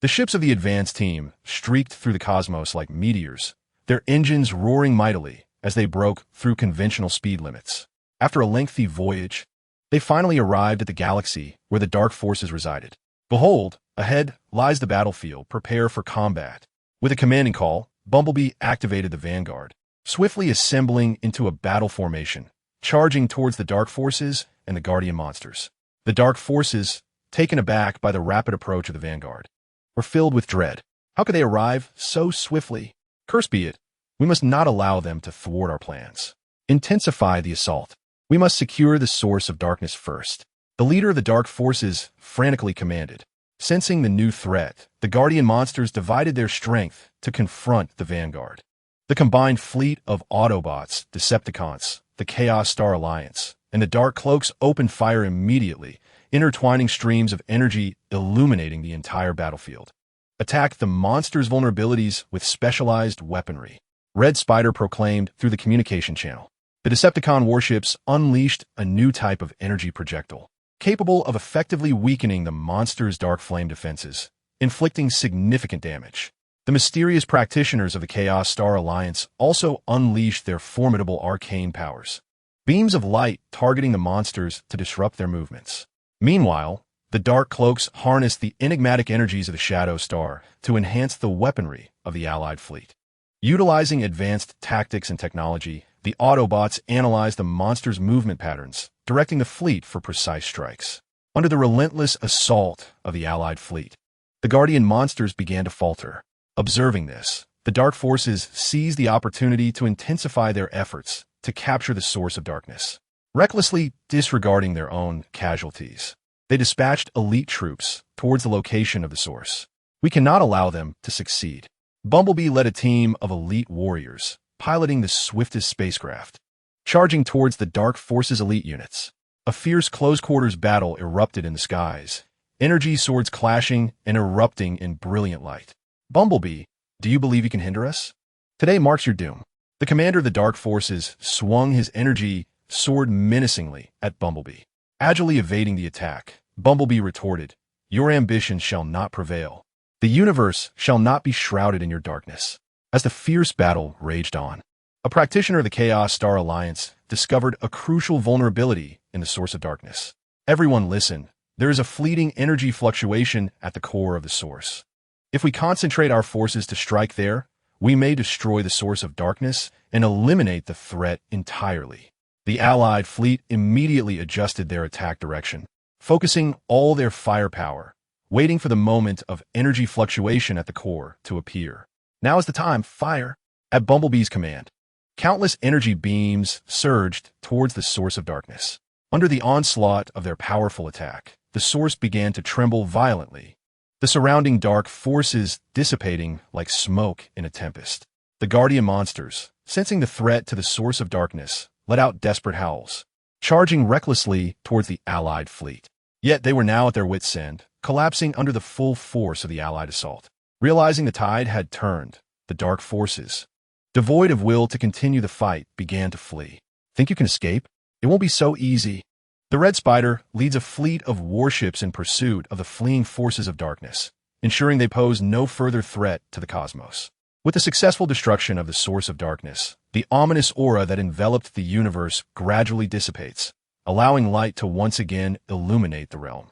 A: The ships of the advance team streaked through the cosmos like meteors, their engines roaring mightily as they broke through conventional speed limits. After a lengthy voyage, they finally arrived at the galaxy where the dark forces resided. Behold, ahead lies the battlefield. Prepare for combat. With a commanding call, Bumblebee activated the Vanguard, swiftly assembling into a battle formation, charging towards the dark forces and the guardian monsters. The dark forces, taken aback by the rapid approach of the Vanguard, were filled with dread. How could they arrive so swiftly? Cursed be it, we must not allow them to thwart our plans. Intensify the assault. We must secure the source of darkness first. The leader of the dark forces frantically commanded. Sensing the new threat, the guardian monsters divided their strength to confront the Vanguard. The combined fleet of Autobots, Decepticons, the Chaos Star Alliance, and the Dark Cloaks opened fire immediately, intertwining streams of energy illuminating the entire battlefield. Attack the monsters' vulnerabilities with specialized weaponry, Red Spider proclaimed through the communication channel. The Decepticon warships unleashed a new type of energy projectile, capable of effectively weakening the monster's dark flame defenses, inflicting significant damage. The mysterious practitioners of the Chaos Star Alliance also unleashed their formidable arcane powers, beams of light targeting the monsters to disrupt their movements. Meanwhile, the Dark Cloaks harnessed the enigmatic energies of the Shadow Star to enhance the weaponry of the Allied fleet. Utilizing advanced tactics and technology, the Autobots analyzed the monsters' movement patterns, directing the fleet for precise strikes. Under the relentless assault of the Allied fleet, the Guardian monsters began to falter. Observing this, the Dark Forces seized the opportunity to intensify their efforts to capture the source of darkness. Recklessly disregarding their own casualties, they dispatched elite troops towards the location of the source. We cannot allow them to succeed. Bumblebee led a team of elite warriors, piloting the swiftest spacecraft, charging towards the Dark Forces elite units. A fierce close-quarters battle erupted in the skies, energy swords clashing and erupting in brilliant light. Bumblebee, do you believe you can hinder us? Today marks your doom. The commander of the Dark Forces swung his energy sword menacingly at Bumblebee. Agilely evading the attack, Bumblebee retorted, "Your ambitions shall not prevail. The universe shall not be shrouded in your darkness." As the fierce battle raged on, a practitioner of the Chaos Star Alliance discovered a crucial vulnerability in the source of darkness. Everyone listen, there is a fleeting energy fluctuation at the core of the source. If we concentrate our forces to strike there, we may destroy the source of darkness and eliminate the threat entirely. The Allied fleet immediately adjusted their attack direction, focusing all their firepower, waiting for the moment of energy fluctuation at the core to appear. Now is the time, fire! At Bumblebee's command, countless energy beams surged towards the source of darkness. Under the onslaught of their powerful attack, the source began to tremble violently, the surrounding dark forces dissipating like smoke in a tempest. The Guardian monsters, sensing the threat to the source of darkness, let out desperate howls, charging recklessly towards the Allied fleet. Yet they were now at their wits' end, collapsing under the full force of the Allied assault. Realizing the tide had turned, the Dark Forces, devoid of will to continue the fight, began to flee. Think you can escape? It won't be so easy. The Red Spider leads a fleet of warships in pursuit of the fleeing forces of darkness, ensuring they pose no further threat to the cosmos. With the successful destruction of the source of darkness, the ominous aura that enveloped the universe gradually dissipates, allowing light to once again illuminate the realm.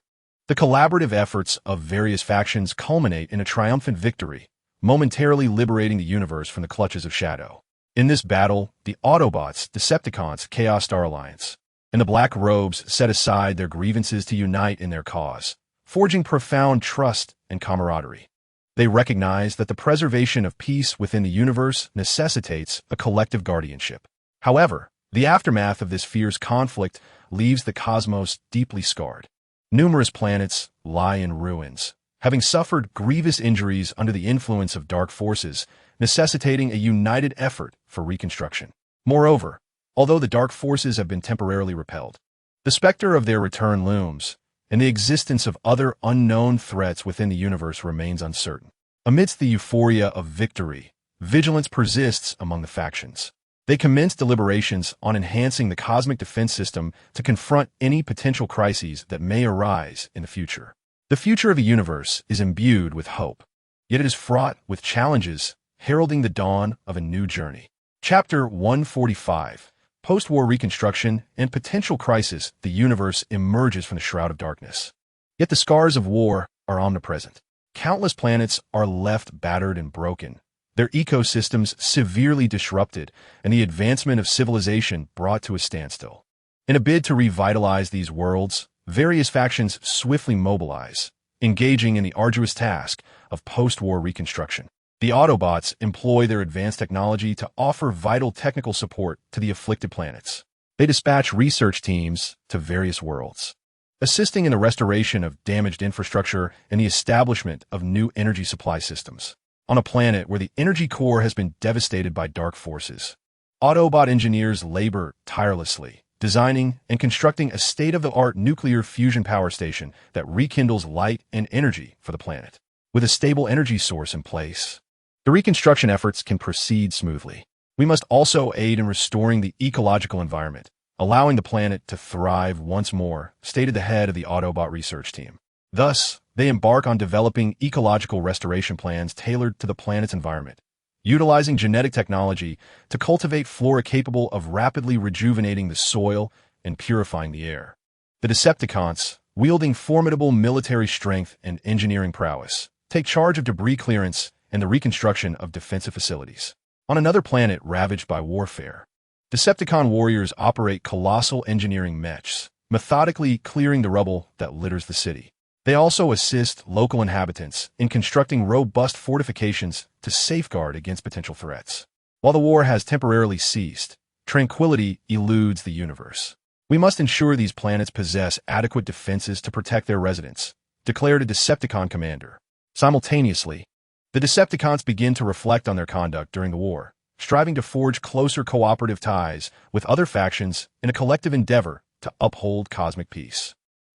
A: The collaborative efforts of various factions culminate in a triumphant victory, momentarily liberating the universe from the clutches of shadow. In this battle, the Autobots, Decepticons, Chaos Star Alliance, and the Black Robes set aside their grievances to unite in their cause, forging profound trust and camaraderie. They recognize that the preservation of peace within the universe necessitates a collective guardianship. However, the aftermath of this fierce conflict leaves the cosmos deeply scarred. Numerous planets lie in ruins, having suffered grievous injuries under the influence of dark forces, necessitating a united effort for reconstruction. Moreover, although the dark forces have been temporarily repelled, the specter of their return looms, and the existence of other unknown threats within the universe remains uncertain. Amidst the euphoria of victory, vigilance persists among the factions. They commence deliberations on enhancing the cosmic defense system to confront any potential crises that may arise in the future. The future of the universe is imbued with hope, yet it is fraught with challenges, heralding the dawn of a new journey. Chapter 145. Post-war reconstruction and potential crisis, the universe emerges from the shroud of darkness. Yet the scars of war are omnipresent. Countless planets are left battered and broken, their ecosystems severely disrupted, and the advancement of civilization brought to a standstill. In a bid to revitalize these worlds, various factions swiftly mobilize, engaging in the arduous task of post-war reconstruction. The Autobots employ their advanced technology to offer vital technical support to the afflicted planets. They dispatch research teams to various worlds, assisting in the restoration of damaged infrastructure and the establishment of new energy supply systems. On a planet where the energy core has been devastated by dark forces, Autobot engineers labor tirelessly, designing and constructing a state-of-the-art nuclear fusion power station that rekindles light and energy for the planet. With a stable energy source in place, the reconstruction efforts can proceed smoothly. We must also aid in restoring the ecological environment, allowing the planet to thrive once more, stated the head of the Autobot research team. Thus, they embark on developing ecological restoration plans tailored to the planet's environment, utilizing genetic technology to cultivate flora capable of rapidly rejuvenating the soil and purifying the air. The Decepticons, wielding formidable military strength and engineering prowess, take charge of debris clearance and the reconstruction of defensive facilities. On another planet ravaged by warfare, Decepticon warriors operate colossal engineering mechs, methodically clearing the rubble that litters the city. They also assist local inhabitants in constructing robust fortifications to safeguard against potential threats. While the war has temporarily ceased, tranquility eludes the universe. We must ensure these planets possess adequate defenses to protect their residents, declared a Decepticon commander. Simultaneously, the Decepticons begin to reflect on their conduct during the war, striving to forge closer cooperative ties with other factions in a collective endeavor to uphold cosmic peace.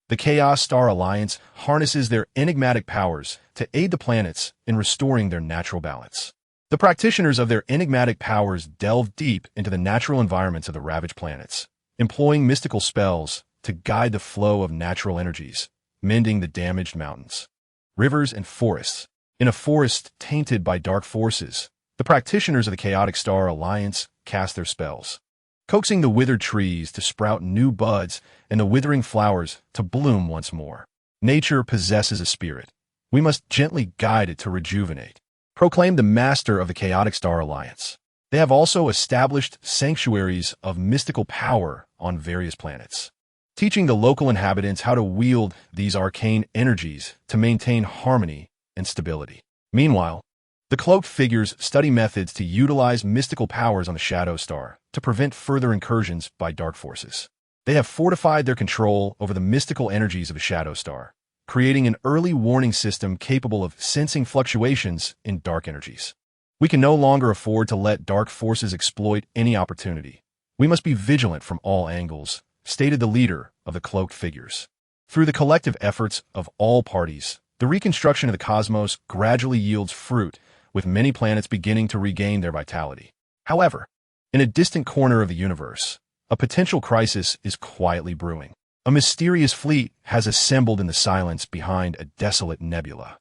A: The Chaos Star Alliance harnesses their enigmatic powers to aid the planets in restoring their natural balance. The practitioners of their enigmatic powers delve deep into the natural environments of the ravaged planets, employing mystical spells to guide the flow of natural energies, mending the damaged mountains, rivers, and forests. In a forest tainted by dark forces, the practitioners of the Chaotic Star Alliance cast their spells, coaxing the withered trees to sprout new buds and the withering flowers to bloom once more. Nature possesses a spirit. We must gently guide it to rejuvenate, proclaimed the master of the Chaotic Star Alliance. They have also established sanctuaries of mystical power on various planets, teaching the local inhabitants how to wield these arcane energies to maintain harmony and stability. Meanwhile, the cloaked figures study methods to utilize mystical powers on the Shadow Star to prevent further incursions by dark forces. They have fortified their control over the mystical energies of a Shadow Star, creating an early warning system capable of sensing fluctuations in dark energies. We can no longer afford to let dark forces exploit any opportunity. We must be vigilant from all angles, stated the leader of the cloaked figures. Through the collective efforts of all parties, the reconstruction of the cosmos gradually yields fruit, with many planets beginning to regain their vitality. However, in a distant corner of the universe, a potential crisis is quietly brewing. A mysterious fleet has assembled in the silence behind a desolate nebula,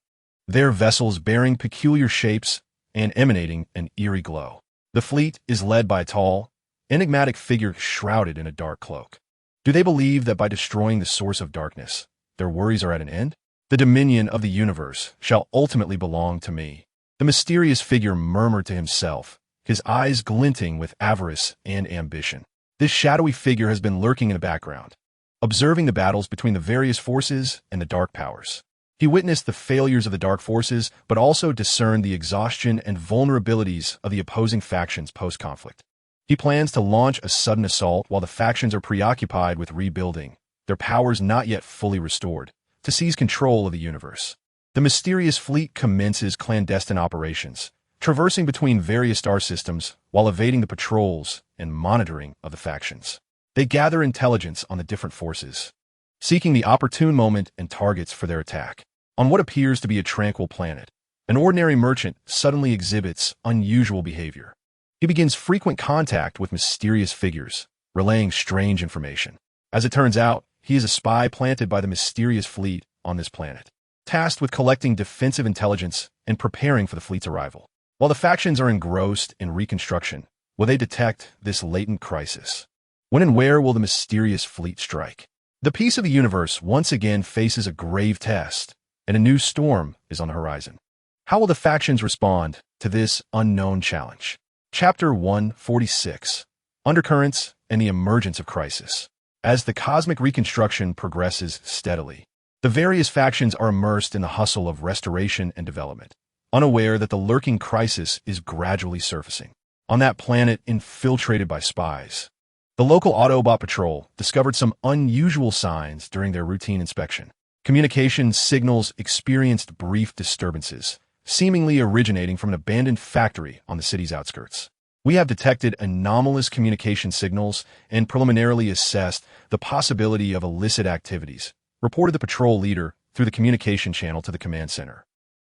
A: their vessels bearing peculiar shapes and emanating an eerie glow. The fleet is led by a tall, enigmatic figure shrouded in a dark cloak. Do they believe that by destroying the source of darkness, their worries are at an end? The dominion of the universe shall ultimately belong to me, the mysterious figure murmured to himself, his eyes glinting with avarice and ambition. This shadowy figure has been lurking in the background, observing the battles between the various forces and the dark powers. He witnessed the failures of the dark forces, but also discerned the exhaustion and vulnerabilities of the opposing factions post-conflict. He plans to launch a sudden assault while the factions are preoccupied with rebuilding, their powers not yet fully restored, to seize control of the universe. The mysterious fleet commences clandestine operations, traversing between various star systems while evading the patrols and monitoring of the factions. They gather intelligence on the different forces, seeking the opportune moment and targets for their attack. On what appears to be a tranquil planet, an ordinary merchant suddenly exhibits unusual behavior. He begins frequent contact with mysterious figures, relaying strange information. As it turns out, he is a spy planted by the mysterious fleet on this planet, tasked with collecting defensive intelligence and preparing for the fleet's arrival. While the factions are engrossed in reconstruction, will they detect this latent crisis? When and where will the mysterious fleet strike? The peace of the universe once again faces a grave test, and a new storm is on the horizon. How will the factions respond to this unknown challenge? Chapter 146: Undercurrents and the Emergence of Crisis. As the cosmic reconstruction progresses steadily, the various factions are immersed in the hustle of restoration and development, unaware that the lurking crisis is gradually surfacing. On that planet infiltrated by spies, the local Autobot patrol discovered some unusual signs during their routine inspection. Communication signals experienced brief disturbances, seemingly originating from an abandoned factory on the city's outskirts. We have detected anomalous communication signals and preliminarily assessed the possibility of illicit activities, reported the patrol leader through the communication channel to the command center.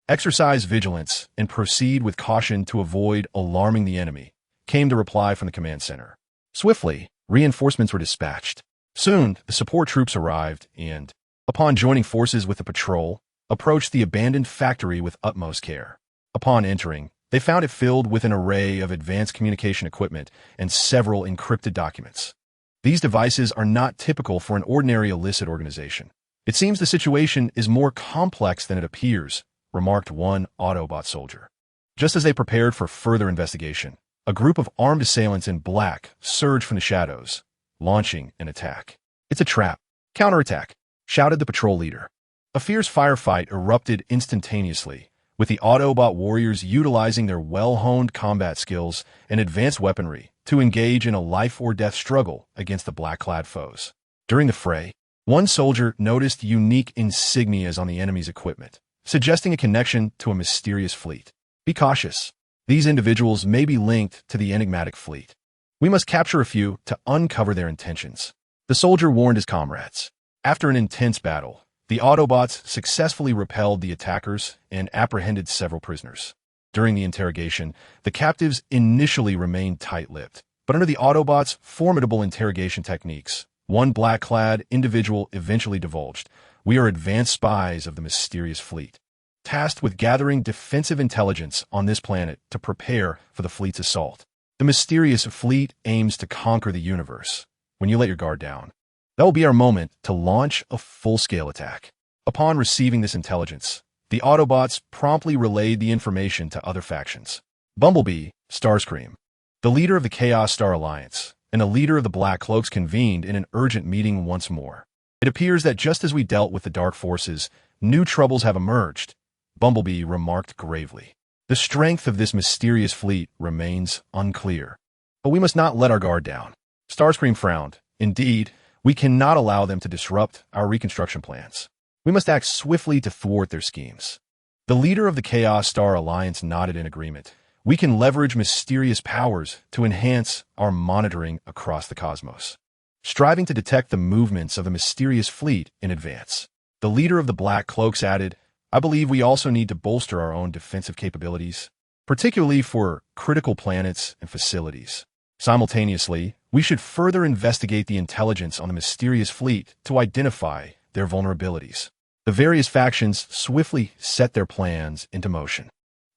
A: Exercise vigilance and proceed with caution to avoid alarming the enemy, came to reply from the command center. Swiftly, reinforcements were dispatched. Soon, the support troops arrived and, upon joining forces with the patrol, approached the abandoned factory with utmost care. Upon entering, they found it filled with an array of advanced communication equipment and several encrypted documents. These devices are not typical for an ordinary illicit organization. It seems the situation is more complex than it appears, remarked one Autobot soldier. Just as they prepared for further investigation, a group of armed assailants in black surged from the shadows, launching an attack. "It's a trap. Counterattack," shouted the patrol leader. A fierce firefight erupted instantaneously, with the Autobot warriors utilizing their well-honed combat skills and advanced weaponry to engage in a life-or-death struggle against the black-clad foes. During the fray, one soldier noticed unique insignias on the enemy's equipment, suggesting a connection to a mysterious fleet. "Be cautious. These individuals may be linked to the enigmatic fleet. We must capture a few to uncover their intentions," the soldier warned his comrades. After an intense battle, the Autobots successfully repelled the attackers and apprehended several prisoners. During the interrogation, the captives initially remained tight-lipped, but under the Autobots' formidable interrogation techniques, one black-clad individual eventually divulged, "We are advanced spies of the mysterious fleet, tasked with gathering defensive intelligence on this planet to prepare for the fleet's assault. The mysterious fleet aims to conquer the universe. When you let your guard down, that will be our moment to launch a full-scale attack." Upon receiving this intelligence, the Autobots promptly relayed the information to other factions. Bumblebee, Starscream, the leader of the Chaos Star Alliance, and the leader of the Black Cloaks convened in an urgent meeting once more. "It appears that just as we dealt with the Dark Forces, new troubles have emerged," Bumblebee remarked gravely. "The strength of this mysterious fleet remains unclear, but we must not let our guard down." Starscream frowned. "Indeed, we cannot allow them to disrupt our reconstruction plans. We must act swiftly to thwart their schemes." The leader of the Chaos Star Alliance nodded in agreement. "We can leverage mysterious powers to enhance our monitoring across the cosmos, striving to detect the movements of the mysterious fleet in advance." The leader of the Black Cloaks added, "I believe we also need to bolster our own defensive capabilities, particularly for critical planets and facilities. Simultaneously, we should further investigate the intelligence on the mysterious fleet to identify their vulnerabilities." The various factions swiftly set their plans into motion.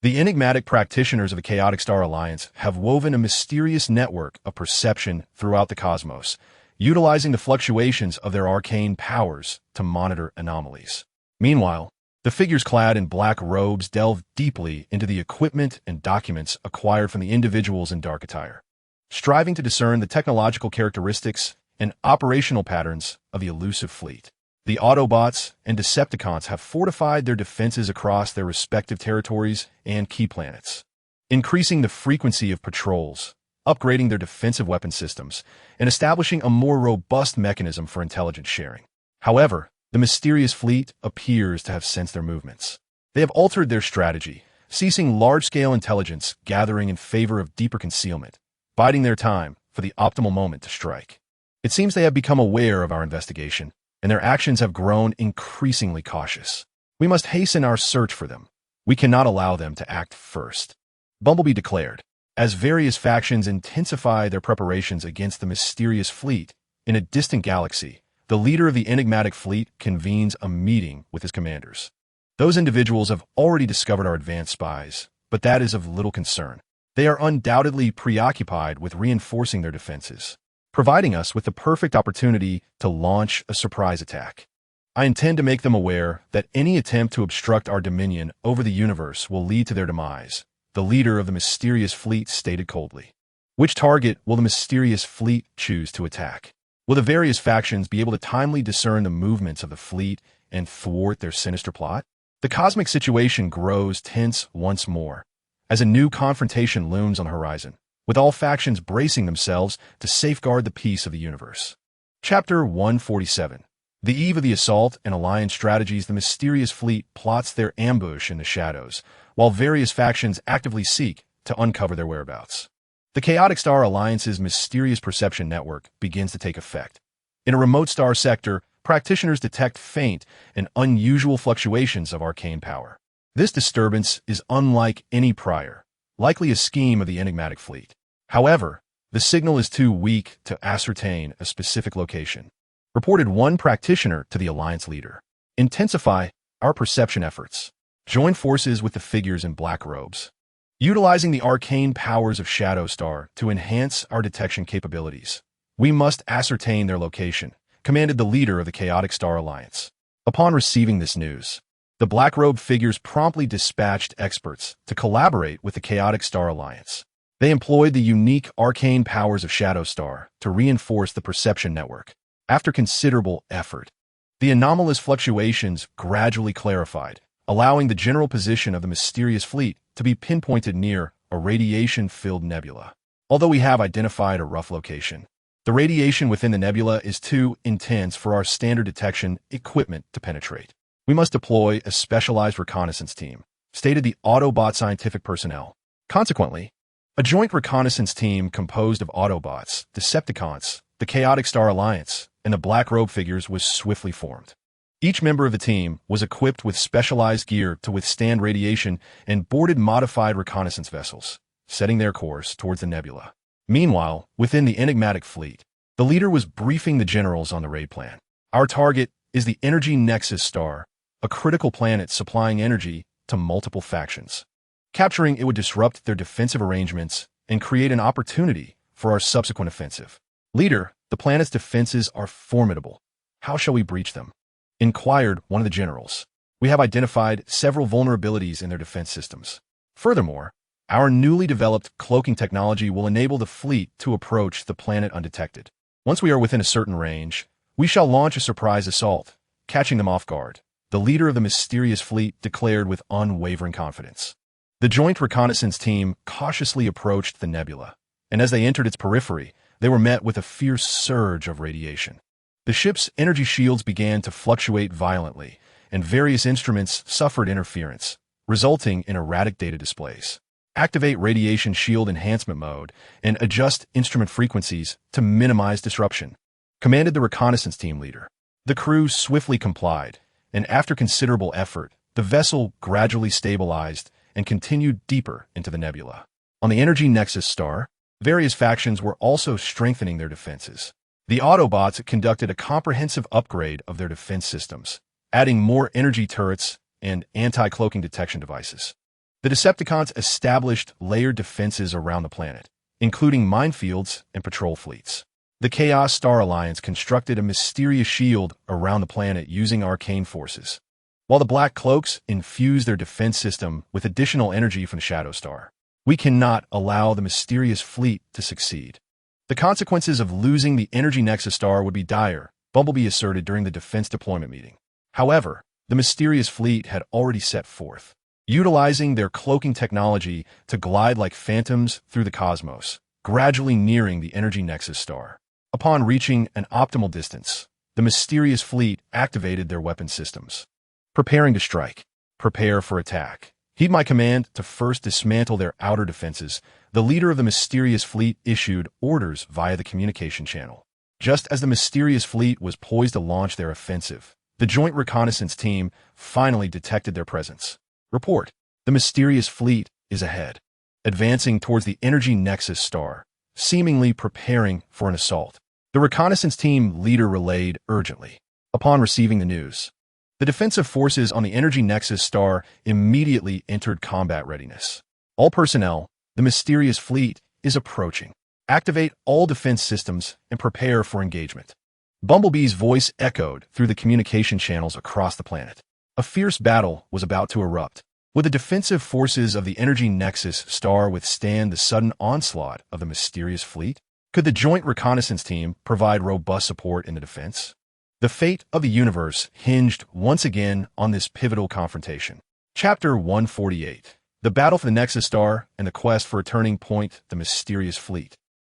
A: The enigmatic practitioners of the Chaotic Star Alliance have woven a mysterious network of perception throughout the cosmos, utilizing the fluctuations of their arcane powers to monitor anomalies. Meanwhile, the figures clad in black robes delve deeply into the equipment and documents acquired from the individuals in dark attire, striving to discern the technological characteristics and operational patterns of the elusive fleet. The Autobots and Decepticons have fortified their defenses across their respective territories and key planets, increasing the frequency of patrols, upgrading their defensive weapon systems, and establishing a more robust mechanism for intelligence sharing. However, the mysterious fleet appears to have sensed their movements. They have altered their strategy, ceasing large-scale intelligence gathering in favor of deeper concealment, biding their time for the optimal moment to strike. It seems they have become aware of our investigation, and their actions have grown increasingly cautious. We must hasten our search for them. We cannot allow them to act first," Bumblebee declared. As various factions intensify their preparations against the mysterious fleet in a distant galaxy, the leader of the enigmatic fleet convenes a meeting with his commanders. "Those individuals have already discovered our advanced spies, but that is of little concern. They are undoubtedly preoccupied with reinforcing their defenses, providing us with the perfect opportunity to launch a surprise attack. I intend to make them aware that any attempt to obstruct our dominion over the universe will lead to their demise," the leader of the mysterious fleet stated coldly. "Which target will the mysterious fleet choose to attack? Will the various factions be able to timely discern the movements of the fleet and thwart their sinister plot?" The cosmic situation grows tense once more, as a new confrontation looms on the horizon, with all factions bracing themselves to safeguard the peace of the universe. Chapter 147. The eve of the assault and alliance strategies, the mysterious fleet plots their ambush in the shadows, while various factions actively seek to uncover their whereabouts. The Chaotic Star Alliance's mysterious perception network begins to take effect. In a remote star sector, practitioners detect faint and unusual fluctuations of arcane power. This disturbance is unlike any prior, likely a scheme of the enigmatic fleet. However, the signal is too weak to ascertain a specific location, reported one practitioner to the Alliance leader. Intensify our perception efforts. Join forces with the figures in black robes, utilizing the arcane powers of Shadow Star to enhance our detection capabilities. We must ascertain their location, commanded the leader of the Chaotic Star Alliance. Upon receiving this news, the black-robed figures promptly dispatched experts to collaborate with the Chaotic Star Alliance. They employed the unique arcane powers of Shadow Star to reinforce the perception network. After considerable effort, the anomalous fluctuations gradually clarified, allowing the general position of the mysterious fleet to be pinpointed near a radiation-filled nebula. Although we have identified a rough location, the radiation within the nebula is too intense for our standard detection equipment to penetrate. We must deploy a specialized reconnaissance team, stated the Autobot scientific personnel. Consequently, a joint reconnaissance team composed of Autobots, Decepticons, the Chaotic Star Alliance, and the Black Robe figures was swiftly formed. Each member of the team was equipped with specialized gear to withstand radiation and boarded modified reconnaissance vessels, setting their course towards the nebula. Meanwhile, within the enigmatic fleet, the leader was briefing the generals on the raid plan. Our target is the Energy Nexus Star, a critical planet supplying energy to multiple factions. Capturing it would disrupt their defensive arrangements and create an opportunity for our subsequent offensive. Leader, the planet's defenses are formidable. How shall we breach them? Inquired one of the generals. We have identified several vulnerabilities in their defense systems. Furthermore, our newly developed cloaking technology will enable the fleet to approach the planet undetected. Once we are within a certain range, we shall launch a surprise assault, catching them off guard. The leader of the mysterious fleet declared with unwavering confidence. The joint reconnaissance team cautiously approached the nebula, and as they entered its periphery, they were met with a fierce surge of radiation. The ship's energy shields began to fluctuate violently, and various instruments suffered interference, resulting in erratic data displays. Activate Radiation Shield Enhancement Mode and adjust instrument frequencies to minimize disruption, commanded the reconnaissance team leader. The crew swiftly complied, and after considerable effort, the vessel gradually stabilized and continued deeper into the nebula. On the Energy Nexus Star, various factions were also strengthening their defenses. The Autobots conducted a comprehensive upgrade of their defense systems, adding more energy turrets and anti-cloaking detection devices. The Decepticons established layered defenses around the planet, including minefields and patrol fleets. The Chaos Star Alliance constructed a mysterious shield around the planet using arcane forces, while the Black Cloaks infused their defense system with additional energy from Shadow Star. We cannot allow the mysterious fleet to succeed. The consequences of losing the Energy Nexus Star would be dire, Bumblebee asserted during the defense deployment meeting. However, the mysterious fleet had already set forth, utilizing their cloaking technology to glide like phantoms through the cosmos, gradually nearing the Energy Nexus Star. Upon reaching an optimal distance, the mysterious fleet activated their weapon systems. Preparing to strike. Prepare for attack. Heed my command to first dismantle their outer defenses. The leader of the mysterious fleet issued orders via the communication channel. Just as the mysterious fleet was poised to launch their offensive, the joint reconnaissance team finally detected their presence. Report. The mysterious fleet is ahead, advancing towards the Energy Nexus Star, seemingly preparing for an assault. The reconnaissance team leader relayed urgently. Upon receiving the news, the defensive forces on the Energy Nexus Star immediately entered combat readiness. All personnel, the mysterious fleet is approaching. Activate all defense systems and prepare for engagement. Bumblebee's voice echoed through the communication channels across the planet. A fierce battle was about to erupt. Would the defensive forces of the Energy Nexus Star withstand the sudden onslaught of the mysterious fleet? Could the joint reconnaissance team provide robust support in the defense? The fate of the universe hinged once again on this pivotal confrontation. Chapter 148. The Battle for the Nexus Star and the Quest for a Turning Point. The mysterious fleet,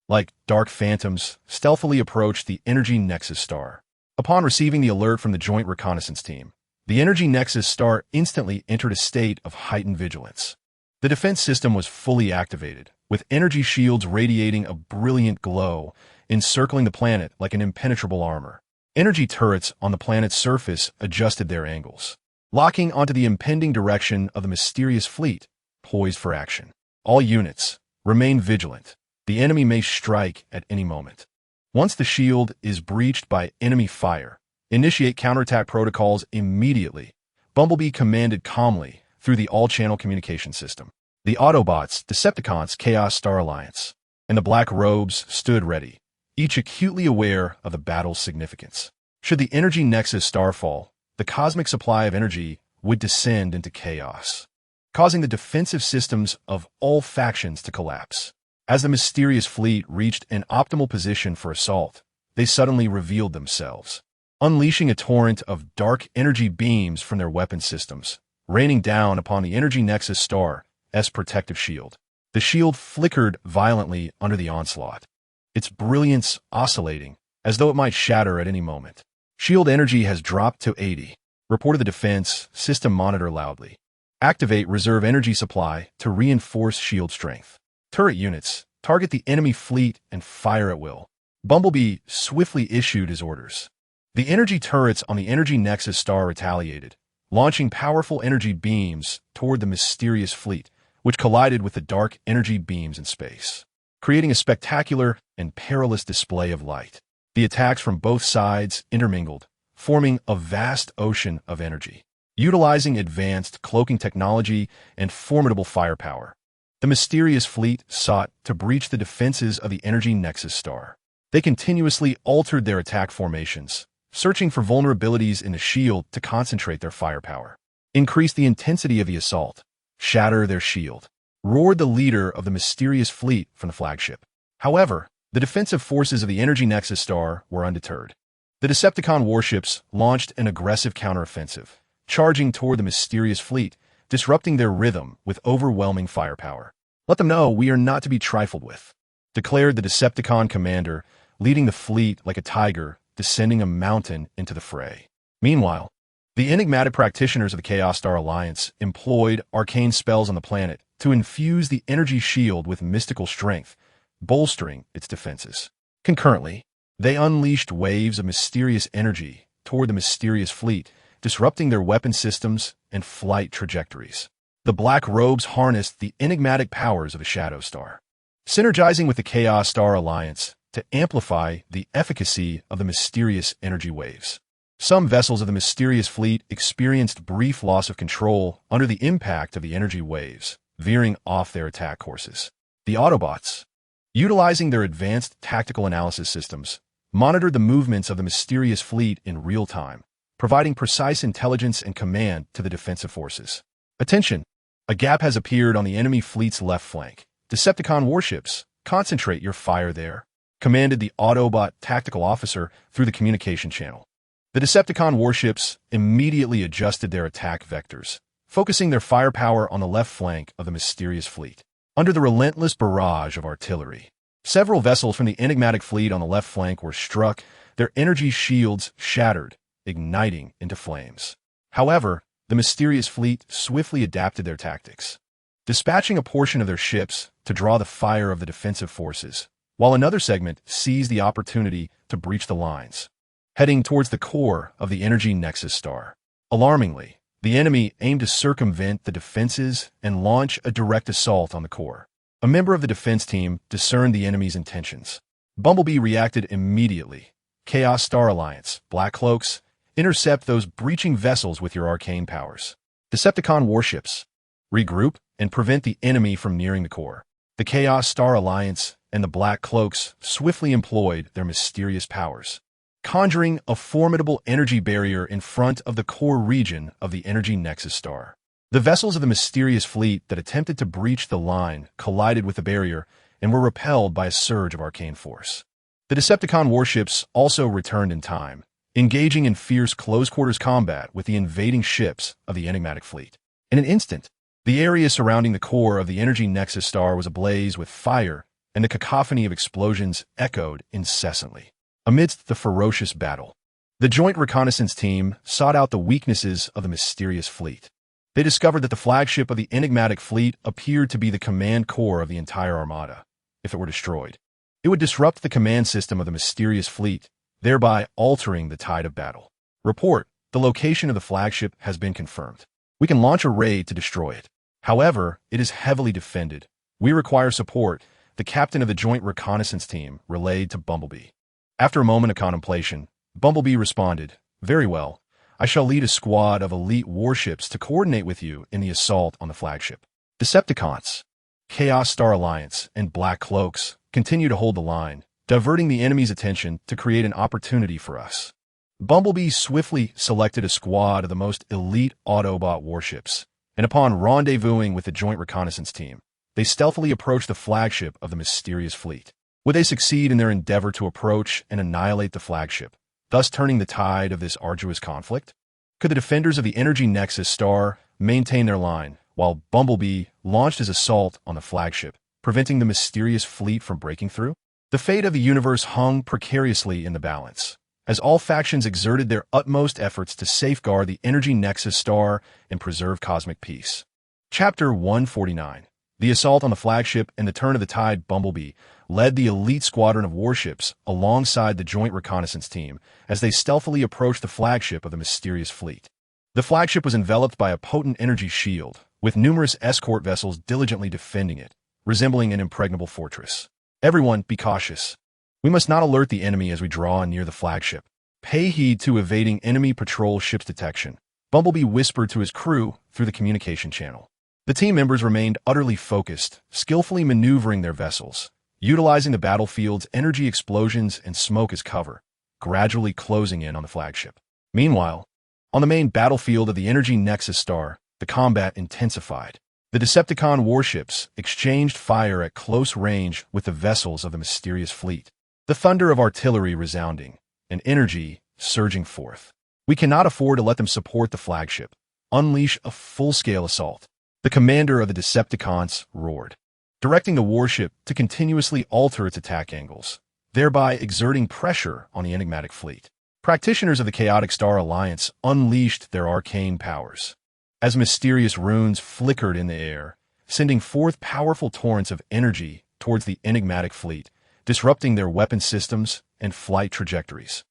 A: like dark phantoms, stealthily approached the Energy Nexus Star. Upon receiving the alert from the joint reconnaissance team, the Energy Nexus Star instantly entered a state of heightened vigilance. The defense system was fully activated, with energy shields radiating a brilliant glow, encircling the planet like an impenetrable armor. Energy turrets on the planet's surface adjusted their angles, locking onto the impending direction of the mysterious fleet, poised for action. All units, remain vigilant. The enemy may strike at any moment. Once the shield is breached by enemy fire, initiate counterattack protocols immediately. Bumblebee commanded calmly through the all-channel communication system. The Autobots, Decepticons, Chaos Star Alliance, and the Black Robes stood ready, each acutely aware of the battle's significance. Should the energy nexus star fall, the cosmic supply of energy would descend into chaos, causing the defensive systems of all factions to collapse. As the mysterious fleet reached an optimal position for assault, they suddenly revealed themselves, unleashing a torrent of dark energy beams from their weapon systems, raining down upon the energy nexus star's protective shield. The shield flickered violently under the onslaught, its brilliance oscillating as though it might shatter at any moment. Shield energy has dropped to 80, reported the defense system monitor loudly. Activate reserve energy supply to reinforce shield strength. Turret units, target the enemy fleet and fire at will. Bumblebee swiftly issued his orders. The energy turrets on the energy nexus star retaliated, launching powerful energy beams toward the mysterious fleet, which collided with the dark energy beams in space, creating a spectacular and perilous display of light. The attacks from both sides intermingled, forming a vast ocean of energy. Utilizing advanced cloaking technology and formidable firepower, the mysterious fleet sought to breach the defenses of the energy nexus star. They continuously altered their attack formations, searching for vulnerabilities in the shield to concentrate their firepower. Increase the intensity of the assault. Shatter their shield, roared the leader of the mysterious fleet from the flagship. However, the defensive forces of the energy nexus star were undeterred. The Decepticon warships launched an aggressive counteroffensive, charging toward the mysterious fleet, disrupting their rhythm with overwhelming firepower. "Let them know we are not to be trifled with," declared the Decepticon commander, leading the fleet like a tiger descending a mountain into the fray. Meanwhile, the enigmatic practitioners of the Chaos Star Alliance employed arcane spells on the planet to infuse the energy shield with mystical strength, bolstering its defenses. Concurrently, they unleashed waves of mysterious energy toward the mysterious fleet, disrupting their weapon systems and flight trajectories. The Black Robes harnessed the enigmatic powers of the Shadow Star, synergizing with the Chaos Star Alliance to amplify the efficacy of the mysterious energy waves. Some vessels of the mysterious fleet experienced brief loss of control under the impact of the energy waves, veering off their attack courses. The Autobots, utilizing their advanced tactical analysis systems, monitored the movements of the mysterious fleet in real time, providing precise intelligence and command to the defensive forces. "Attention! A gap has appeared on the enemy fleet's left flank. Decepticon warships, concentrate your fire there," commanded the Autobot tactical officer through the communication channel. The Decepticon warships immediately adjusted their attack vectors, focusing their firepower on the left flank of the mysterious fleet. Under the relentless barrage of artillery, several vessels from the enigmatic fleet on the left flank were struck, their energy shields shattered, igniting into flames. However, the mysterious fleet swiftly adapted their tactics, dispatching a portion of their ships to draw the fire of the defensive forces, while another segment seized the opportunity to breach the lines, heading towards the core of the energy nexus star. Alarmingly, the enemy aimed to circumvent the defenses and launch a direct assault on the core. A member of the defense team discerned the enemy's intentions. Bumblebee reacted immediately. "Chaos Star Alliance, Black Cloaks, intercept those breaching vessels with your arcane powers. Decepticon warships, regroup and prevent the enemy from nearing the core." The Chaos Star Alliance and the Black Cloaks swiftly employed their mysterious powers, conjuring a formidable energy barrier in front of the core region of the energy nexus star. The vessels of the mysterious fleet that attempted to breach the line collided with the barrier and were repelled by a surge of arcane force. The Decepticon warships also returned in time, engaging in fierce close-quarters combat with the invading ships of the enigmatic fleet. In an instant, the area surrounding the core of the energy nexus star was ablaze with fire, and the cacophony of explosions echoed incessantly. Amidst the ferocious battle, the Joint Reconnaissance Team sought out the weaknesses of the mysterious fleet. They discovered that the flagship of the enigmatic fleet appeared to be the command core of the entire armada. If it were destroyed, it would disrupt the command system of the mysterious fleet, thereby altering the tide of battle. "Report, the location of the flagship has been confirmed. We can launch a raid to destroy it. However, it is heavily defended. We require support. the captain of the Joint Reconnaissance Team, relayed to Bumblebee. After a moment of contemplation, Bumblebee responded, "Very well. I shall lead a squad of elite warships to coordinate with you in the assault on the flagship." Decepticons, Chaos Star Alliance, and Black Cloaks continue to hold the line, diverting the enemy's attention to create an opportunity for us. Bumblebee swiftly selected a squad of the most elite Autobot warships, and upon rendezvousing with the Joint Reconnaissance Team, they stealthily approached the flagship of the mysterious fleet. Would they succeed in their endeavor to approach and annihilate the flagship, thus turning the tide of this arduous conflict? Could the defenders of the Energy Nexus star maintain their line, while Bumblebee launched his assault on the flagship, preventing the mysterious fleet from breaking through? The fate of the universe hung precariously in the balance, as all factions exerted their utmost efforts to safeguard the Energy Nexus star and preserve cosmic peace. Chapter 149. The Assault on the Flagship and the Turn of the Tide. Bumblebee led the elite squadron of warships alongside the Joint Reconnaissance Team as they stealthily approached the flagship of the mysterious fleet. The flagship was enveloped by a potent energy shield, with numerous escort vessels diligently defending it, resembling an impregnable fortress. "Everyone, be cautious. We must not alert the enemy as we draw near the flagship. Pay heed to evading enemy patrol ships detection," Bumblebee whispered to his crew through the communication channel. The team members remained utterly focused, skillfully maneuvering their vessels, utilizing the battlefield's energy explosions and smoke as cover, gradually closing in on the flagship. Meanwhile, on the main battlefield of the Energy Nexus star, the combat intensified. The Decepticon warships exchanged fire at close range with the vessels of the mysterious fleet, the thunder of artillery resounding, and energy surging forth. "We cannot afford to let them support the flagship. Unleash a full-scale assault," the commander of the Decepticons roared, directing the warship to continuously alter its attack angles, thereby exerting pressure on the enigmatic fleet. Practitioners of the Chaotic Star Alliance unleashed their arcane powers, as mysterious runes flickered in the air, sending forth powerful torrents of energy towards the enigmatic fleet, disrupting their weapon systems and flight trajectories.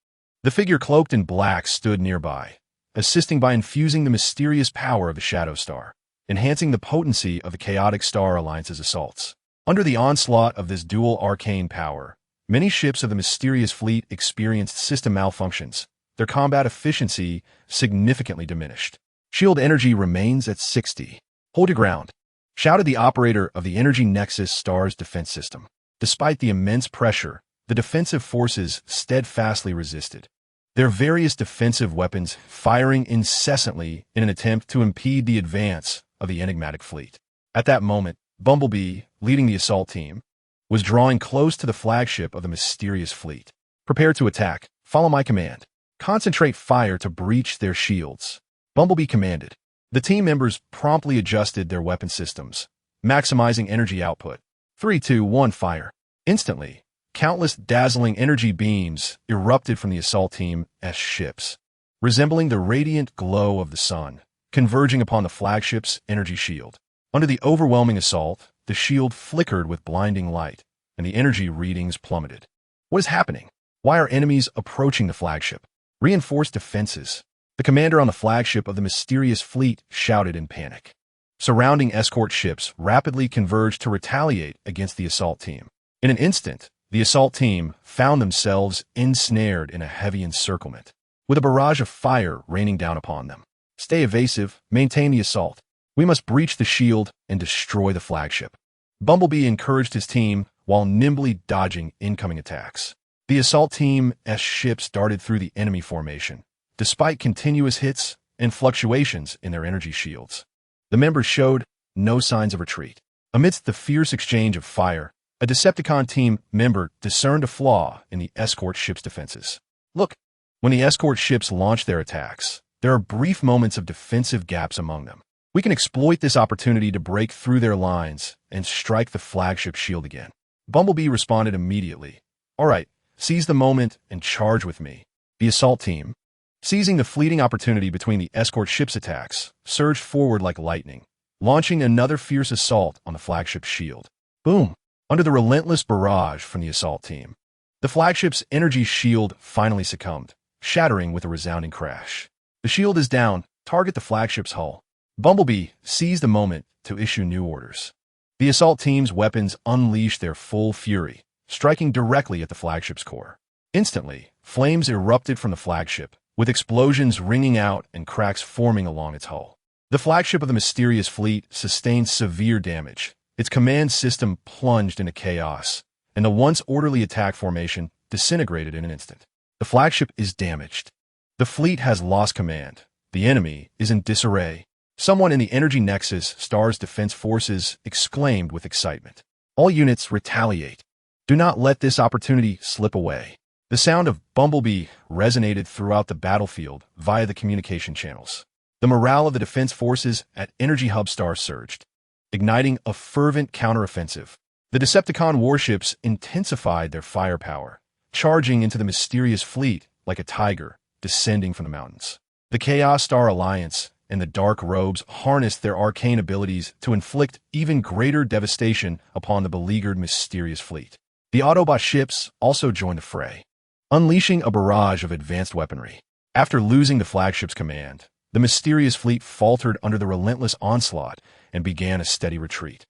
A: The figure cloaked in black stood nearby, assisting by infusing the mysterious power of the Shadow Star, enhancing the potency of the Chaotic Star Alliance's assaults. Under the onslaught of this dual arcane power, many ships of the mysterious fleet experienced system malfunctions, their combat efficiency significantly diminished. "Shield energy remains at 60. Hold your ground," shouted the operator of the Energy Nexus star's defense system. Despite the immense pressure, the defensive forces steadfastly resisted, their various defensive weapons firing incessantly in an attempt to impede the advance of the enigmatic fleet. At that moment, Bumblebee, leading the assault team, was drawing close to the flagship of the mysterious fleet. "Prepare to attack. Follow my command. Concentrate fire to breach their shields," Bumblebee commanded. The team members promptly adjusted their weapon systems, maximizing energy output. 3, 2, 1, fire. Instantly, countless dazzling energy beams erupted from the assault team's ships, resembling the radiant glow of the sun, converging upon the flagship's energy shield. Under the overwhelming assault, the shield flickered with blinding light, and the energy readings plummeted. "What is happening? Why are enemies approaching the flagship?" "Reinforce defenses," the commander on the flagship of the mysterious fleet shouted in panic. Surrounding escort ships rapidly converged to retaliate against the assault team. In an instant, the assault team found themselves ensnared in a heavy encirclement, with a barrage of fire raining down upon them. "Stay evasive, maintain the assault. We must breach the shield and destroy the flagship," Bumblebee encouraged his team while nimbly dodging incoming attacks. The assault team's ships darted through the enemy formation, despite continuous hits and fluctuations in their energy shields. The members showed no signs of retreat. Amidst the fierce exchange of fire, a Decepticon team member discerned a flaw in the escort ship's defenses. "Look, when the escort ships launch their attacks, there are brief moments of defensive gaps among them. We can exploit this opportunity to break through their lines and strike the flagship shield again." Bumblebee responded immediately. "All right, seize the moment and charge with me." The assault team, seizing the fleeting opportunity between the escort ship's attacks, surged forward like lightning, launching another fierce assault on the flagship's shield. Boom! Under the relentless barrage from the assault team, the flagship's energy shield finally succumbed, shattering with a resounding crash. "The shield is down. Target the flagship's hull." Bumblebee seized the moment to issue new orders. The assault team's weapons unleashed their full fury, striking directly at the flagship's core. Instantly, flames erupted from the flagship, with explosions ringing out and cracks forming along its hull. The flagship of the mysterious fleet sustained severe damage. Its command system plunged into chaos, and the once orderly attack formation disintegrated in an instant. The flagship is damaged. The fleet has lost command. The enemy is in disarray. Someone in the Energy Nexus Star's defense forces exclaimed with excitement. All units retaliate. Do not let this opportunity slip away. The sound of Bumblebee resonated throughout the battlefield via the communication channels. The morale of the defense forces at Energy Hub Star surged, igniting a fervent counteroffensive. The Decepticon warships intensified their firepower, charging into the mysterious fleet like a tiger descending from the mountains. The Chaos Star Alliance and the Dark Robes harnessed their arcane abilities to inflict even greater devastation upon the beleaguered mysterious fleet. The Autobot ships also joined the fray, unleashing a barrage of advanced weaponry. After losing the flagship's command, the mysterious fleet faltered under the relentless onslaught and began a steady retreat.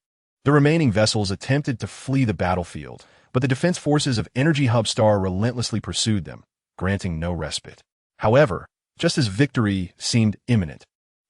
A: The remaining vessels attempted to flee the battlefield, but the defense forces of Energy Hub Star relentlessly pursued them, granting no respite. However, just as victory seemed imminent,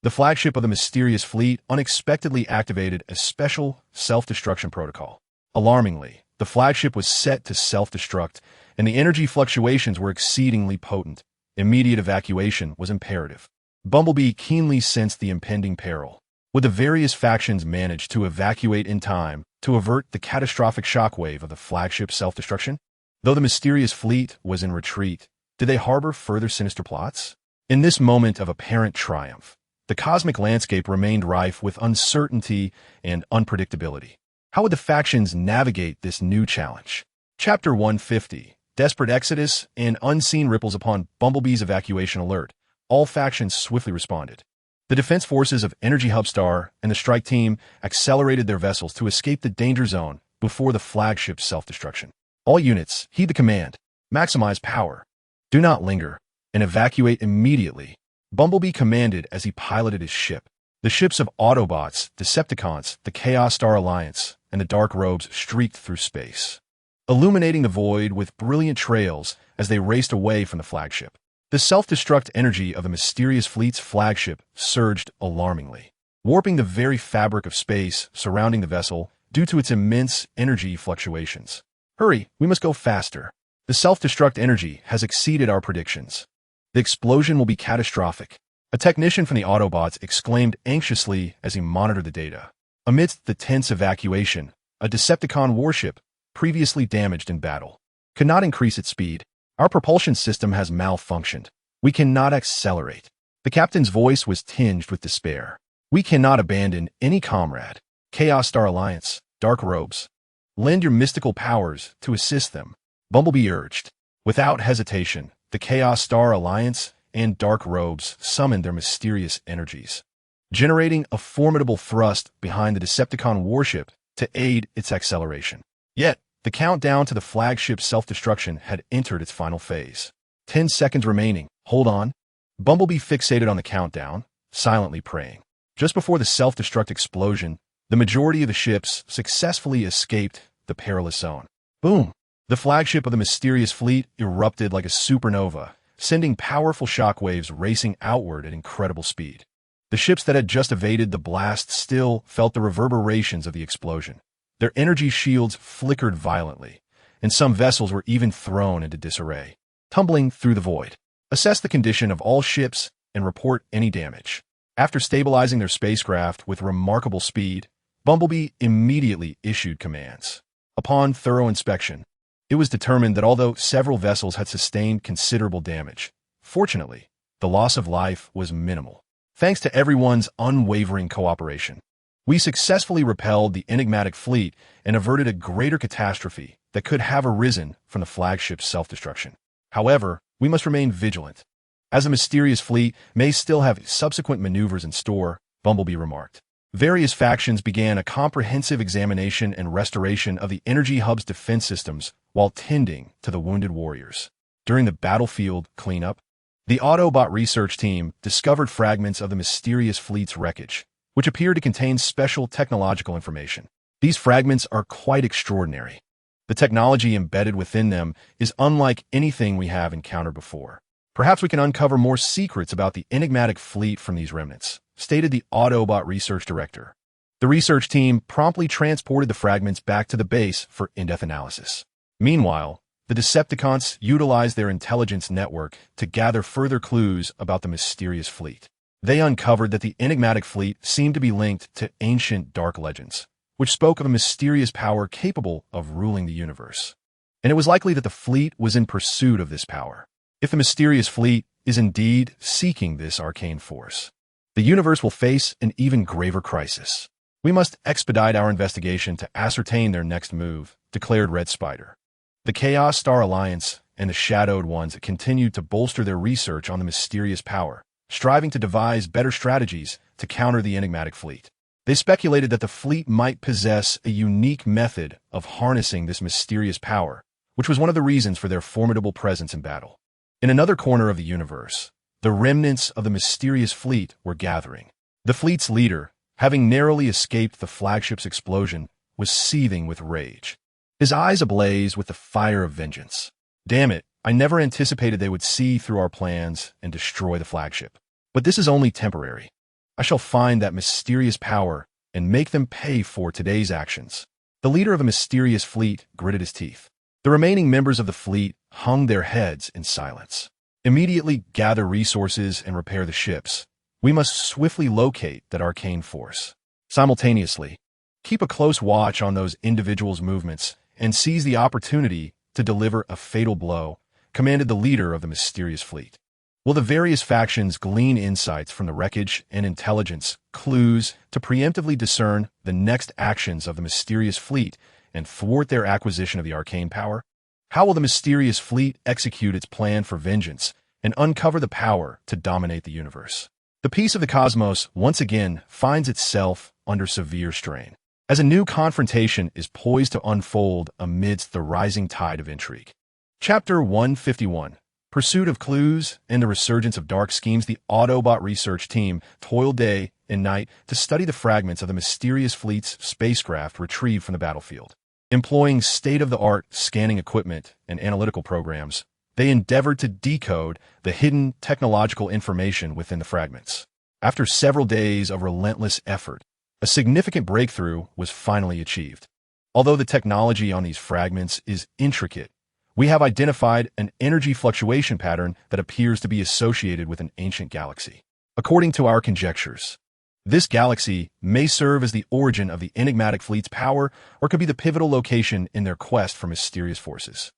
A: the flagship of the mysterious fleet unexpectedly activated a special self-destruction protocol. Alarmingly, the flagship was set to self-destruct, and the energy fluctuations were exceedingly potent. Immediate evacuation was imperative. Bumblebee keenly sensed the impending peril. Would the various factions manage to evacuate in time to avert the catastrophic shockwave of the flagship's self-destruction? Though the mysterious fleet was in retreat, did they harbor further sinister plots? In this moment of apparent triumph, the cosmic landscape remained rife with uncertainty and unpredictability. How would the factions navigate this new challenge? Chapter 150, Desperate Exodus and Unseen Ripples upon Bumblebee's evacuation alert. All factions swiftly responded. The defense forces of Energy Hub Star and the strike team accelerated their vessels to escape the danger zone before the flagship's self-destruction. All units, heed the command. Maximize power. Do not linger, and evacuate immediately. Bumblebee commanded as he piloted his ship. The ships of Autobots, Decepticons, the Chaos Star Alliance, and the Dark Robes streaked through space, illuminating the void with brilliant trails as they raced away from the flagship. The self-destruct energy of the mysterious fleet's flagship surged alarmingly, warping the very fabric of space surrounding the vessel due to its immense energy fluctuations. Hurry, we must go faster. The self-destruct energy has exceeded our predictions. The explosion will be catastrophic. A technician from the Autobots exclaimed anxiously as he monitored the data. Amidst the tense evacuation, a Decepticon warship, previously damaged in battle, could not increase its speed. Our propulsion system has malfunctioned. We cannot accelerate. The captain's voice was tinged with despair. We cannot abandon any comrade. Chaos Star Alliance, Dark Robes, lend your mystical powers to assist them, Bumblebee urged. Without hesitation, the Chaos Star Alliance and Dark Robes summoned their mysterious energies, generating a formidable thrust behind the Decepticon warship to aid its acceleration. Yet, the countdown to the flagship's self-destruction had entered its final phase. 10 seconds remaining. Hold on. Bumblebee fixated on the countdown, silently praying. Just before the self-destruct explosion, the majority of the ships successfully escaped the perilous zone. Boom! The flagship of the mysterious fleet erupted like a supernova, sending powerful shockwaves racing outward at incredible speed. The ships that had just evaded the blast still felt the reverberations of the explosion. Their energy shields flickered violently, and some vessels were even thrown into disarray, tumbling through the void. Assess the condition of all ships and report any damage. After stabilizing their spacecraft with remarkable speed, Bumblebee immediately issued commands. Upon thorough inspection, it was determined that although several vessels had sustained considerable damage, fortunately, the loss of life was minimal. Thanks to everyone's unwavering cooperation, we successfully repelled the enigmatic fleet and averted a greater catastrophe that could have arisen from the flagship's self-destruction. However, we must remain vigilant, as the mysterious fleet may still have subsequent maneuvers in store, Bumblebee remarked. Various factions began a comprehensive examination and restoration of the Energy Hub's defense systems while tending to the wounded warriors. During the battlefield cleanup, the Autobot research team discovered fragments of the mysterious fleet's wreckage, which appeared to contain special technological information. These fragments are quite extraordinary. The technology embedded within them is unlike anything we have encountered before. Perhaps we can uncover more secrets about the enigmatic fleet from these remnants, stated the Autobot research director. The research team promptly transported the fragments back to the base for in-depth analysis. Meanwhile, the Decepticons utilized their intelligence network to gather further clues about the mysterious fleet. They uncovered that the enigmatic fleet seemed to be linked to ancient dark legends, which spoke of a mysterious power capable of ruling the universe. And it was likely that the fleet was in pursuit of this power. If the mysterious fleet is indeed seeking this arcane force, the universe will face an even graver crisis. We must expedite our investigation to ascertain their next move, declared Red Spider. The Chaos Star Alliance and the Shadowed Ones continued to bolster their research on the mysterious power, striving to devise better strategies to counter the enigmatic fleet. They speculated that the fleet might possess a unique method of harnessing this mysterious power, which was one of the reasons for their formidable presence in battle. In another corner of the universe, the remnants of the mysterious fleet were gathering. The fleet's leader, having narrowly escaped the flagship's explosion, was seething with rage. His eyes ablaze with the fire of vengeance. Damn it, I never anticipated they would see through our plans and destroy the flagship. But this is only temporary. I shall find that mysterious power and make them pay for today's actions. The leader of a mysterious fleet gritted his teeth. The remaining members of the fleet hung their heads in silence. Immediately gather resources and repair the ships. We must swiftly locate that arcane force. Simultaneously, keep a close watch on those individuals' movements and seize the opportunity to deliver a fatal blow, commanded the leader of the mysterious fleet. Will the various factions glean insights from the wreckage and intelligence clues to preemptively discern the next actions of the mysterious fleet and thwart their acquisition of the arcane power? How will the mysterious fleet execute its plan for vengeance and uncover the power to dominate the universe? The peace of the cosmos once again finds itself under severe strain, as a new confrontation is poised to unfold amidst the rising tide of intrigue. Chapter 151. Pursuit of clues and the resurgence of dark schemes. The Autobot research team toiled day and night to study the fragments of the mysterious fleet's spacecraft retrieved from the battlefield. Employing state-of-the-art scanning equipment and analytical programs, they endeavored to decode the hidden technological information within the fragments. After several days of relentless effort, a significant breakthrough was finally achieved. Although the technology on these fragments is intricate, we have identified an energy fluctuation pattern that appears to be associated with an ancient galaxy. According to our conjectures, this galaxy may serve as the origin of the enigmatic fleet's power or could be the pivotal location in their quest for mysterious forces.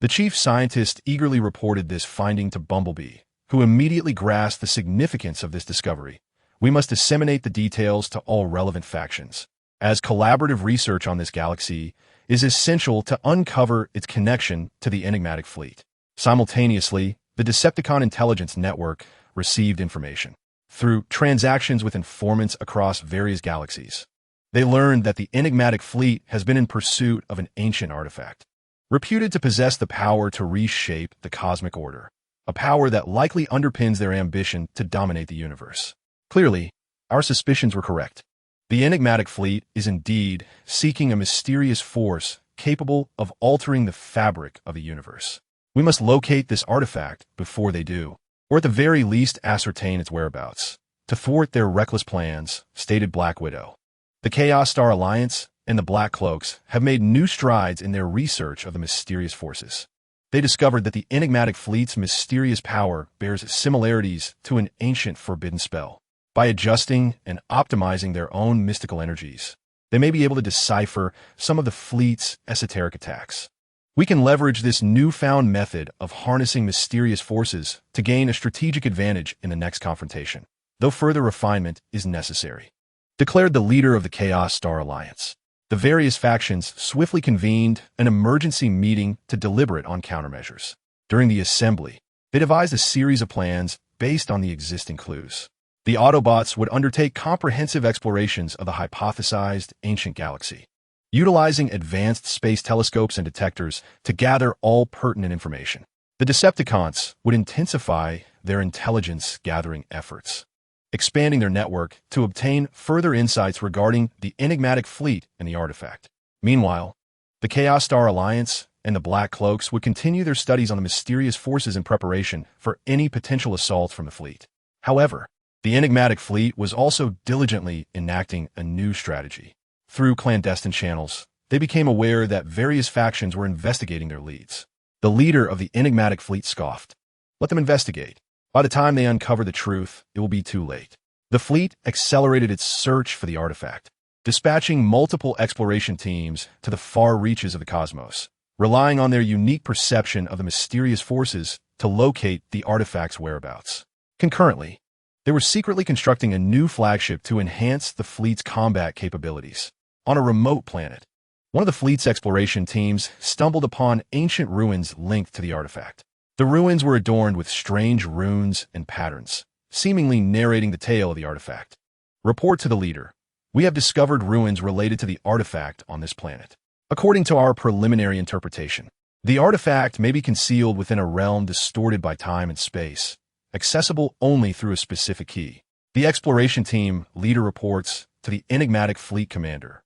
A: The chief scientist eagerly reported this finding to Bumblebee, who immediately grasped the significance of this discovery. We must disseminate the details to all relevant factions, as collaborative research on this galaxy is essential to uncover its connection to the enigmatic fleet. Simultaneously, the Decepticon intelligence network received information. Through transactions with informants across various galaxies, they learned that the enigmatic fleet has been in pursuit of an ancient artifact, reputed to possess the power to reshape the cosmic order, a power that likely underpins their ambition to dominate the universe. Clearly, our suspicions were correct. The enigmatic fleet is indeed seeking a mysterious force capable of altering the fabric of the universe. We must locate this artifact before they do, or at the very least ascertain its whereabouts, to thwart their reckless plans, stated Black Widow. The Chaos Star Alliance and the Black Cloaks have made new strides in their research of the mysterious forces. They discovered that the enigmatic fleet's mysterious power bears similarities to an ancient forbidden spell. By adjusting and optimizing their own mystical energies, they may be able to decipher some of the fleet's esoteric attacks. We can leverage this newfound method of harnessing mysterious forces to gain a strategic advantage in the next confrontation, though further refinement is necessary, declared the leader of the Chaos Star Alliance. The various factions swiftly convened an emergency meeting to deliberate on countermeasures. During the assembly, they devised a series of plans based on the existing clues. The Autobots would undertake comprehensive explorations of the hypothesized ancient galaxy, utilizing advanced space telescopes and detectors to gather all pertinent information. The Decepticons would intensify their intelligence-gathering efforts, expanding their network to obtain further insights regarding the enigmatic fleet and the artifact. Meanwhile, the Chaos Star Alliance and the Black Cloaks would continue their studies on the mysterious forces in preparation for any potential assault from the fleet. However, the enigmatic fleet was also diligently enacting a new strategy. Through clandestine channels, they became aware that various factions were investigating their leads. The leader of the enigmatic fleet scoffed. Let them investigate. By the time they uncover the truth, it will be too late. The fleet accelerated its search for the artifact, dispatching multiple exploration teams to the far reaches of the cosmos, relying on their unique perception of the mysterious forces to locate the artifact's whereabouts. Concurrently, they were secretly constructing a new flagship to enhance the fleet's combat capabilities. On a remote planet, one of the fleet's exploration teams stumbled upon ancient ruins linked to the artifact. The ruins were adorned with strange runes and patterns, seemingly narrating the tale of the artifact. Report to the leader. We have discovered ruins related to the artifact on this planet. According to our preliminary interpretation, the artifact may be concealed within a realm distorted by time and space, accessible only through a specific key. The exploration team leader reports to the enigmatic fleet commander,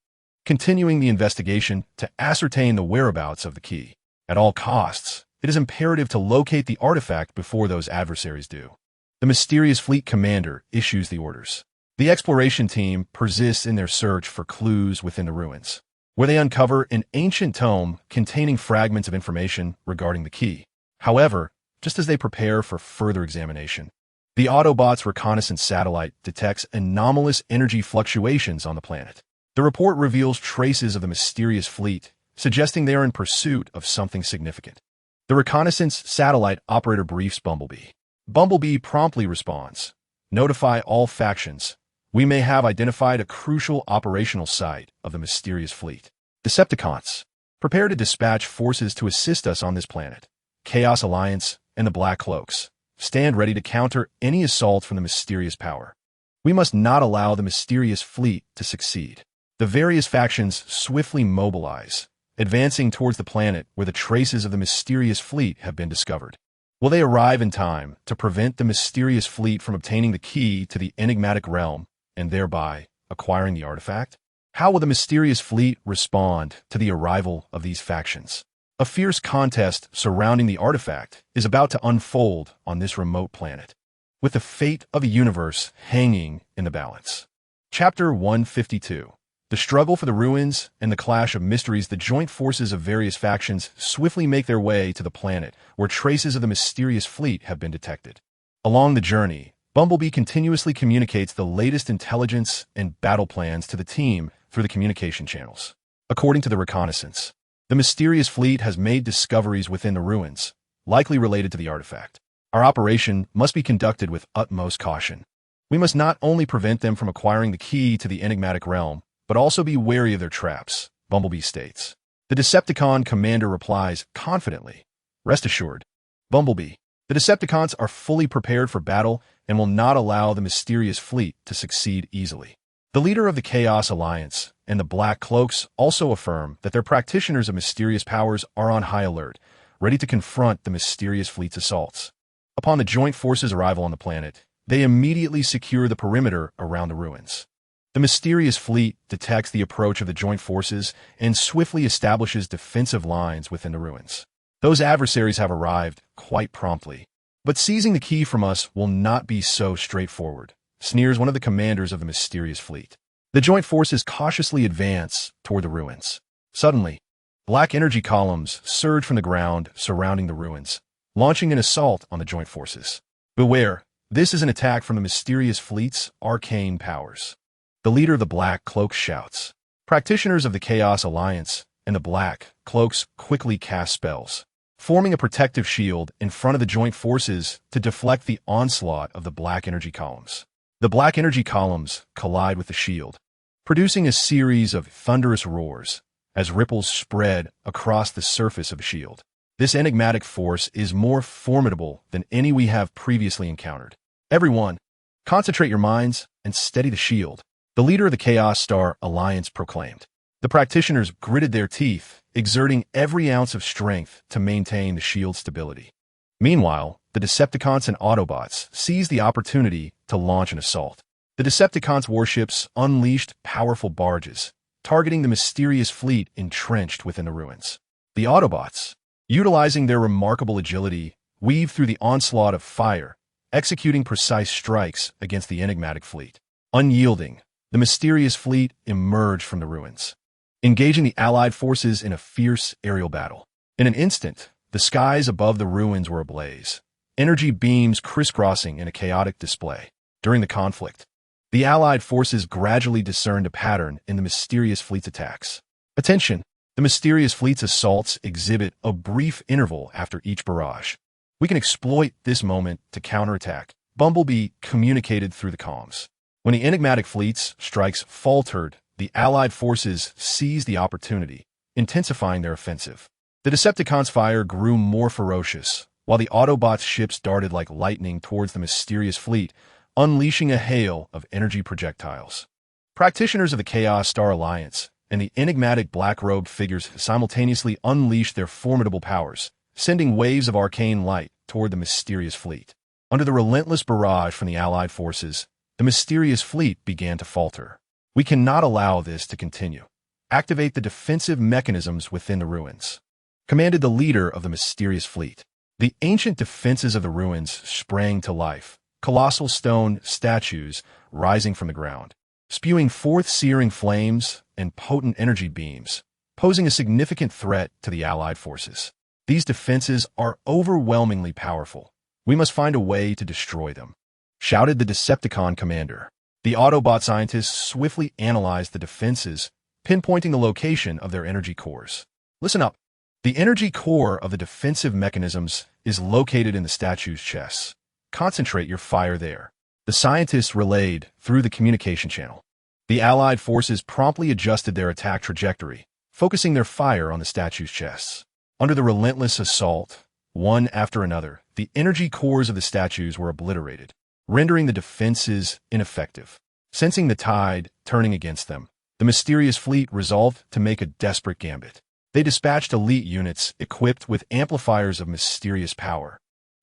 A: continuing the investigation to ascertain the whereabouts of the key. At all costs, it is imperative to locate the artifact before those adversaries do. The mysterious fleet commander issues the orders. The exploration team persists in their search for clues within the ruins, where they uncover an ancient tome containing fragments of information regarding the key. However, just as they prepare for further examination, the Autobots' reconnaissance satellite detects anomalous energy fluctuations on the planet. The report reveals traces of the mysterious fleet, suggesting they are in pursuit of something significant. The reconnaissance satellite operator briefs Bumblebee. Bumblebee promptly responds, "Notify all factions. We may have identified a crucial operational site of the mysterious fleet. Decepticons, prepare to dispatch forces to assist us on this planet. Chaos Alliance and the Black Cloaks, stand ready to counter any assault from the mysterious power. We must not allow the mysterious fleet to succeed." The various factions swiftly mobilize, advancing towards the planet where the traces of the mysterious fleet have been discovered. Will they arrive in time to prevent the mysterious fleet from obtaining the key to the enigmatic realm and thereby acquiring the artifact? How will the mysterious fleet respond to the arrival of these factions? A fierce contest surrounding the artifact is about to unfold on this remote planet, with the fate of the universe hanging in the balance. Chapter 152. The struggle for the ruins and the clash of mysteries. The joint forces of various factions swiftly make their way to the planet where traces of the mysterious fleet have been detected. Along the journey, Bumblebee continuously communicates the latest intelligence and battle plans to the team through the communication channels. According to the reconnaissance, the mysterious fleet has made discoveries within the ruins, likely related to the artifact. Our operation must be conducted with utmost caution. We must not only prevent them from acquiring the key to the enigmatic realm, but also be wary of their traps, Bumblebee states. The Decepticon commander replies confidently, "Rest assured, Bumblebee, the Decepticons are fully prepared for battle and will not allow the mysterious fleet to succeed easily." The leader of the Chaos Alliance and the Black Cloaks also affirm that their practitioners of mysterious powers are on high alert, ready to confront the mysterious fleet's assaults. Upon the joint forces' arrival on the planet, they immediately secure the perimeter around the ruins. The mysterious fleet detects the approach of the joint forces and swiftly establishes defensive lines within the ruins. Those adversaries have arrived quite promptly. "But seizing the key from us will not be so straightforward," sneers one of the commanders of the mysterious fleet. The joint forces cautiously advance toward the ruins. Suddenly, black energy columns surge from the ground surrounding the ruins, launching an assault on the joint forces. Beware, this is an attack from the mysterious fleet's arcane powers. The leader of the Black Cloaks shouts. Practitioners of the Chaos Alliance and the Black Cloaks quickly cast spells, forming a protective shield in front of the joint forces to deflect the onslaught of the black energy columns. The black energy columns collide with the shield, producing a series of thunderous roars as ripples spread across the surface of the shield. This enigmatic force is more formidable than any we have previously encountered. Everyone, concentrate your minds and steady the shield, the leader of the Chaos Star Alliance proclaimed. The practitioners gritted their teeth, exerting every ounce of strength to maintain the shield's stability. Meanwhile, the Decepticons and Autobots seized the opportunity to launch an assault. The Decepticons' warships unleashed powerful barges, targeting the mysterious fleet entrenched within the ruins. The Autobots, utilizing their remarkable agility, weaved through the onslaught of fire, executing precise strikes against the enigmatic fleet. Unyielding, the mysterious fleet emerged from the ruins, engaging the Allied forces in a fierce aerial battle. In an instant, the skies above the ruins were ablaze, energy beams crisscrossing in a chaotic display. During the conflict, the Allied forces gradually discerned a pattern in the mysterious fleet's attacks. Attention! The mysterious fleet's assaults exhibit a brief interval after each barrage. We can exploit this moment to counterattack, Bumblebee communicated through the comms. When the enigmatic fleet's strikes faltered, the Allied forces seized the opportunity, intensifying their offensive. The Decepticons' fire grew more ferocious, while the Autobots' ships darted like lightning towards the mysterious fleet, unleashing a hail of energy projectiles. Practitioners of the Chaos Star Alliance and the enigmatic black-robed figures simultaneously unleashed their formidable powers, sending waves of arcane light toward the mysterious fleet. Under the relentless barrage from the Allied forces, the mysterious fleet began to falter. We cannot allow this to continue. Activate the defensive mechanisms within the ruins, commanded the leader of the mysterious fleet. The ancient defenses of the ruins sprang to life, colossal stone statues rising from the ground, spewing forth searing flames and potent energy beams, posing a significant threat to the Allied forces. These defenses are overwhelmingly powerful. We must find a way to destroy them, shouted the Decepticon commander. The Autobot scientists swiftly analyzed the defenses, pinpointing the location of their energy cores. Listen up. The energy core of the defensive mechanisms is located in the statue's chests. Concentrate your fire there. The scientists relayed through the communication channel. The Allied forces promptly adjusted their attack trajectory, focusing their fire on the statue's chests. Under the relentless assault, one after another, the energy cores of the statues were obliterated, rendering the defenses ineffective. Sensing the tide turning against them, the mysterious fleet resolved to make a desperate gambit. They dispatched elite units equipped with amplifiers of mysterious power,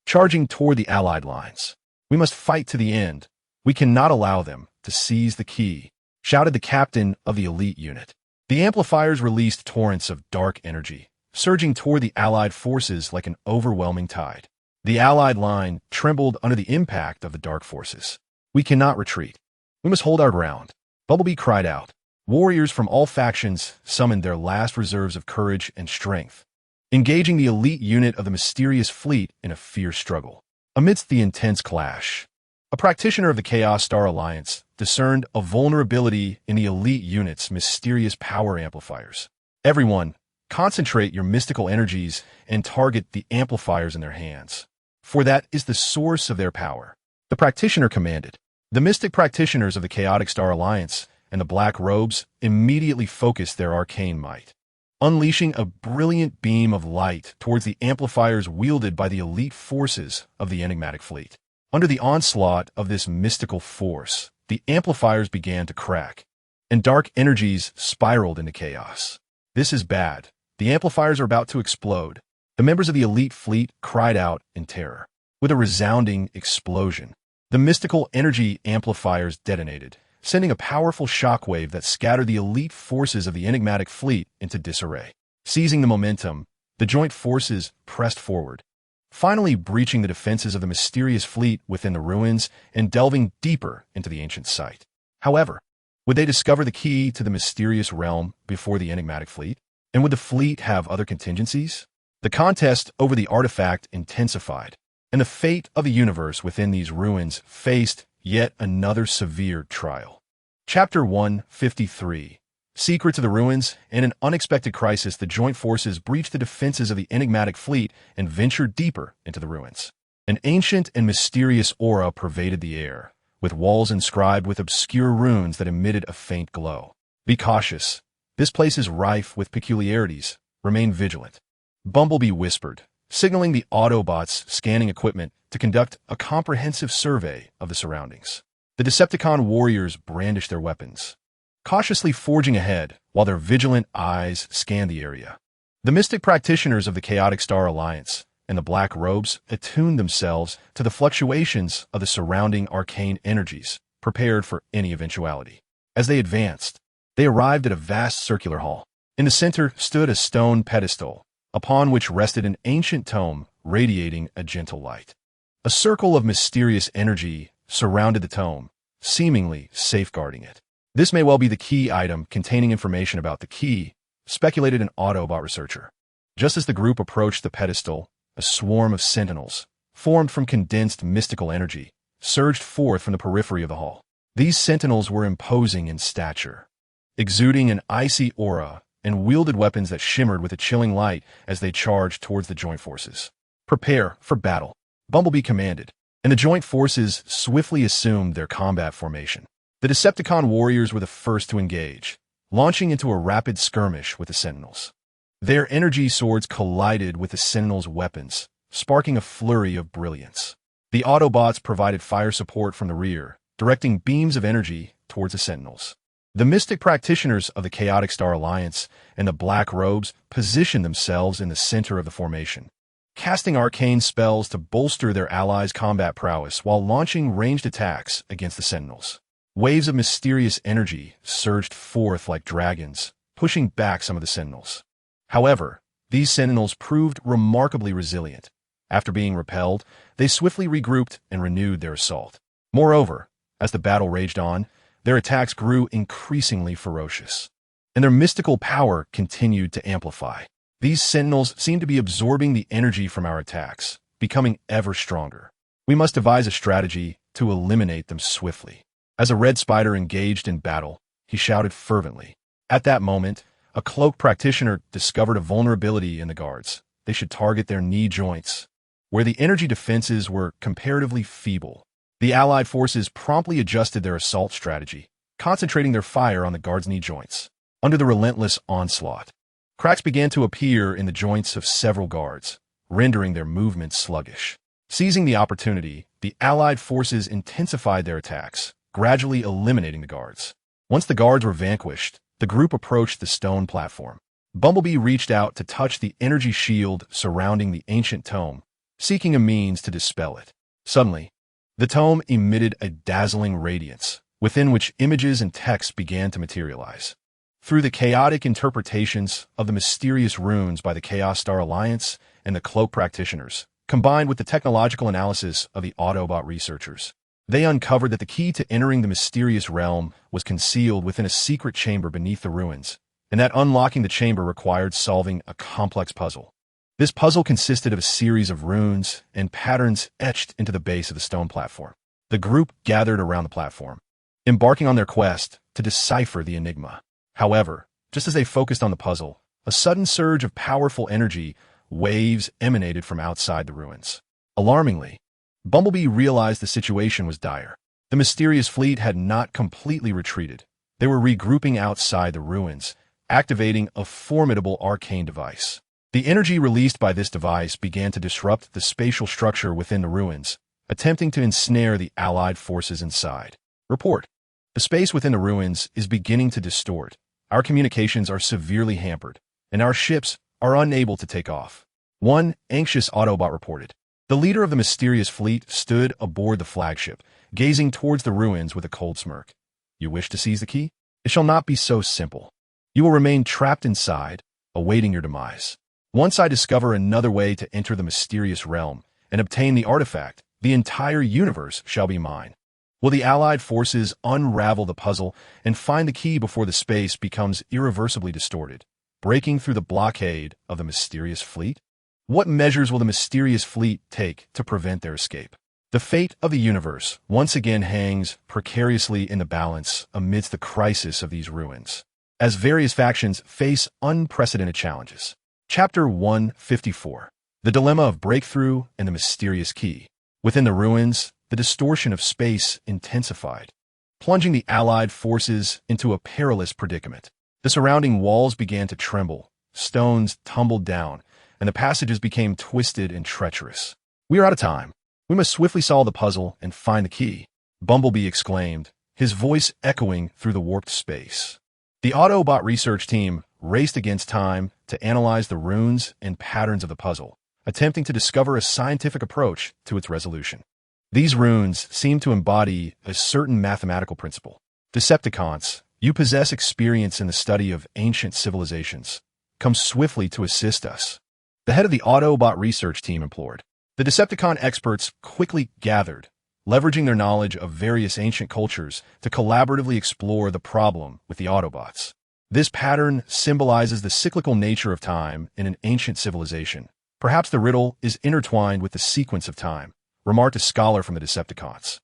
A: charging toward the Allied lines. We must fight to the end. We cannot allow them to seize the key, shouted the captain of the elite unit. The amplifiers released torrents of dark energy, surging toward the Allied forces like an overwhelming tide. The Allied line trembled under the impact of the dark forces. We cannot retreat. We must hold our ground. Bumblebee cried out. Warriors from all factions summoned their last reserves of courage and strength, engaging the elite unit of the mysterious fleet in a fierce struggle. Amidst the intense clash, a practitioner of the Chaos Star Alliance discerned a vulnerability in the elite unit's mysterious power amplifiers. Everyone, concentrate your mystical energies and target the amplifiers in their hands, for that is the source of their power. The practitioner commanded. The mystic practitioners of the Chaotic Star Alliance and the Black Robes immediately focused their arcane might, unleashing a brilliant beam of light towards the amplifiers wielded by the elite forces of the enigmatic fleet. Under the onslaught of this mystical force, the amplifiers began to crack, and dark energies spiraled into chaos. This is bad. The amplifiers are about to explode. The members of the elite fleet cried out in terror. With a resounding explosion, the mystical energy amplifiers detonated, sending a powerful shockwave that scattered the elite forces of the enigmatic fleet into disarray. Seizing the momentum, the joint forces pressed forward, finally breaching the defenses of the mysterious fleet within the ruins and delving deeper into the ancient site. However, would they discover the key to the mysterious realm before the enigmatic fleet? And would the fleet have other contingencies? The contest over the artifact intensified, and the fate of the universe within these ruins faced yet another severe trial. Chapter 153. Secret to the ruins. In an unexpected crisis, the joint forces breached the defenses of the enigmatic fleet and ventured deeper into the ruins. An ancient and mysterious aura pervaded the air, with walls inscribed with obscure runes that emitted a faint glow. Be cautious. This place is rife with peculiarities. Remain vigilant. Bumblebee whispered, signaling the Autobots' scanning equipment to conduct a comprehensive survey of the surroundings. The Decepticon warriors brandished their weapons, cautiously forging ahead while their vigilant eyes scanned the area. The mystic practitioners of the Chaotic Star Alliance and the black robes attuned themselves to the fluctuations of the surrounding arcane energies, prepared for any eventuality. As they advanced, they arrived at a vast circular hall. In the center stood a stone pedestal, upon which rested an ancient tome radiating a gentle light. A circle of mysterious energy surrounded the tome, seemingly safeguarding it. This may well be the key item containing information about the key, speculated an Autobot researcher. Just as the group approached the pedestal, a swarm of sentinels, formed from condensed mystical energy, surged forth from the periphery of the hall. These sentinels were imposing in stature, exuding an icy aura, and wielded weapons that shimmered with a chilling light as they charged towards the joint forces. "Prepare for battle," Bumblebee commanded, and the joint forces swiftly assumed their combat formation. The Decepticon warriors were the first to engage, launching into a rapid skirmish with the Sentinels. Their energy swords collided with the Sentinels' weapons, sparking a flurry of brilliance. The Autobots provided fire support from the rear, directing beams of energy towards the Sentinels. The mystic practitioners of the Chaotic Star Alliance and the Black Robes positioned themselves in the center of the formation, casting arcane spells to bolster their allies' combat prowess while launching ranged attacks against the Sentinels. Waves of mysterious energy surged forth like dragons, pushing back some of the Sentinels. However, these Sentinels proved remarkably resilient. After being repelled, they swiftly regrouped and renewed their assault. Moreover, as the battle raged on, their attacks grew increasingly ferocious, and their mystical power continued to amplify. These Sentinels seemed to be absorbing the energy from our attacks, becoming ever stronger. We must devise a strategy to eliminate them swiftly. As a red spider engaged in battle, he shouted fervently. At that moment, a cloak practitioner discovered a vulnerability in the guards. They should target their knee joints, where the energy defenses were comparatively feeble. The Allied forces promptly adjusted their assault strategy, concentrating their fire on the guards' knee joints. Under the relentless onslaught, cracks began to appear in the joints of several guards, rendering their movements sluggish. Seizing the opportunity, the Allied forces intensified their attacks, gradually eliminating the guards. Once the guards were vanquished, the group approached the stone platform. Bumblebee reached out to touch the energy shield surrounding the ancient tome, seeking a means to dispel it. Suddenly, the tome emitted a dazzling radiance, within which images and text began to materialize. Through the chaotic interpretations of the mysterious runes by the Chaos Star Alliance and the Cloak Practitioners, combined with the technological analysis of the Autobot researchers, they uncovered that the key to entering the mysterious realm was concealed within a secret chamber beneath the ruins, and that unlocking the chamber required solving a complex puzzle. This puzzle consisted of a series of runes and patterns etched into the base of the stone platform. The group gathered around the platform, embarking on their quest to decipher the enigma. However, just as they focused on the puzzle, a sudden surge of powerful energy waves emanated from outside the ruins. Alarmingly, Bumblebee realized the situation was dire. The mysterious fleet had not completely retreated. They were regrouping outside the ruins, activating a formidable arcane device. The energy released by this device began to disrupt the spatial structure within the ruins, attempting to ensnare the Allied forces inside. Report: the space within the ruins is beginning to distort. Our communications are severely hampered, and our ships are unable to take off. One anxious Autobot reported. The leader of the mysterious fleet stood aboard the flagship, gazing towards the ruins with a cold smirk. You wish to seize the key? It shall not be so simple. You will remain trapped inside, awaiting your demise. Once I discover another way to enter the mysterious realm and obtain the artifact, the entire universe shall be mine. Will the Allied forces unravel the puzzle and find the key before the space becomes irreversibly distorted, breaking through the blockade of the mysterious fleet? What measures will the mysterious fleet take to prevent their escape? The fate of the universe once again hangs precariously in the balance amidst the crisis of these ruins, as various factions face unprecedented challenges. Chapter 154. The Dilemma of Breakthrough and the Mysterious Key. Within the ruins, the distortion of space intensified, plunging the Allied forces into a perilous predicament. The surrounding walls began to tremble, stones tumbled down, and the passages became twisted and treacherous. We are out of time. We must swiftly solve the puzzle and find the key, Bumblebee exclaimed, his voice echoing through the warped space. The Autobot research team raced against time to analyze the runes and patterns of the puzzle, attempting to discover a scientific approach to its resolution. These runes seem to embody a certain mathematical principle. Decepticons, you possess experience in the study of ancient civilizations. Come swiftly to assist us. The head of the Autobot research team implored. The Decepticon experts quickly gathered, leveraging their knowledge of various ancient cultures to collaboratively explore the problem with the Autobots. This pattern symbolizes the cyclical nature of time in an ancient civilization. Perhaps the riddle is intertwined with the sequence of time, remarked a scholar from the Decepticons.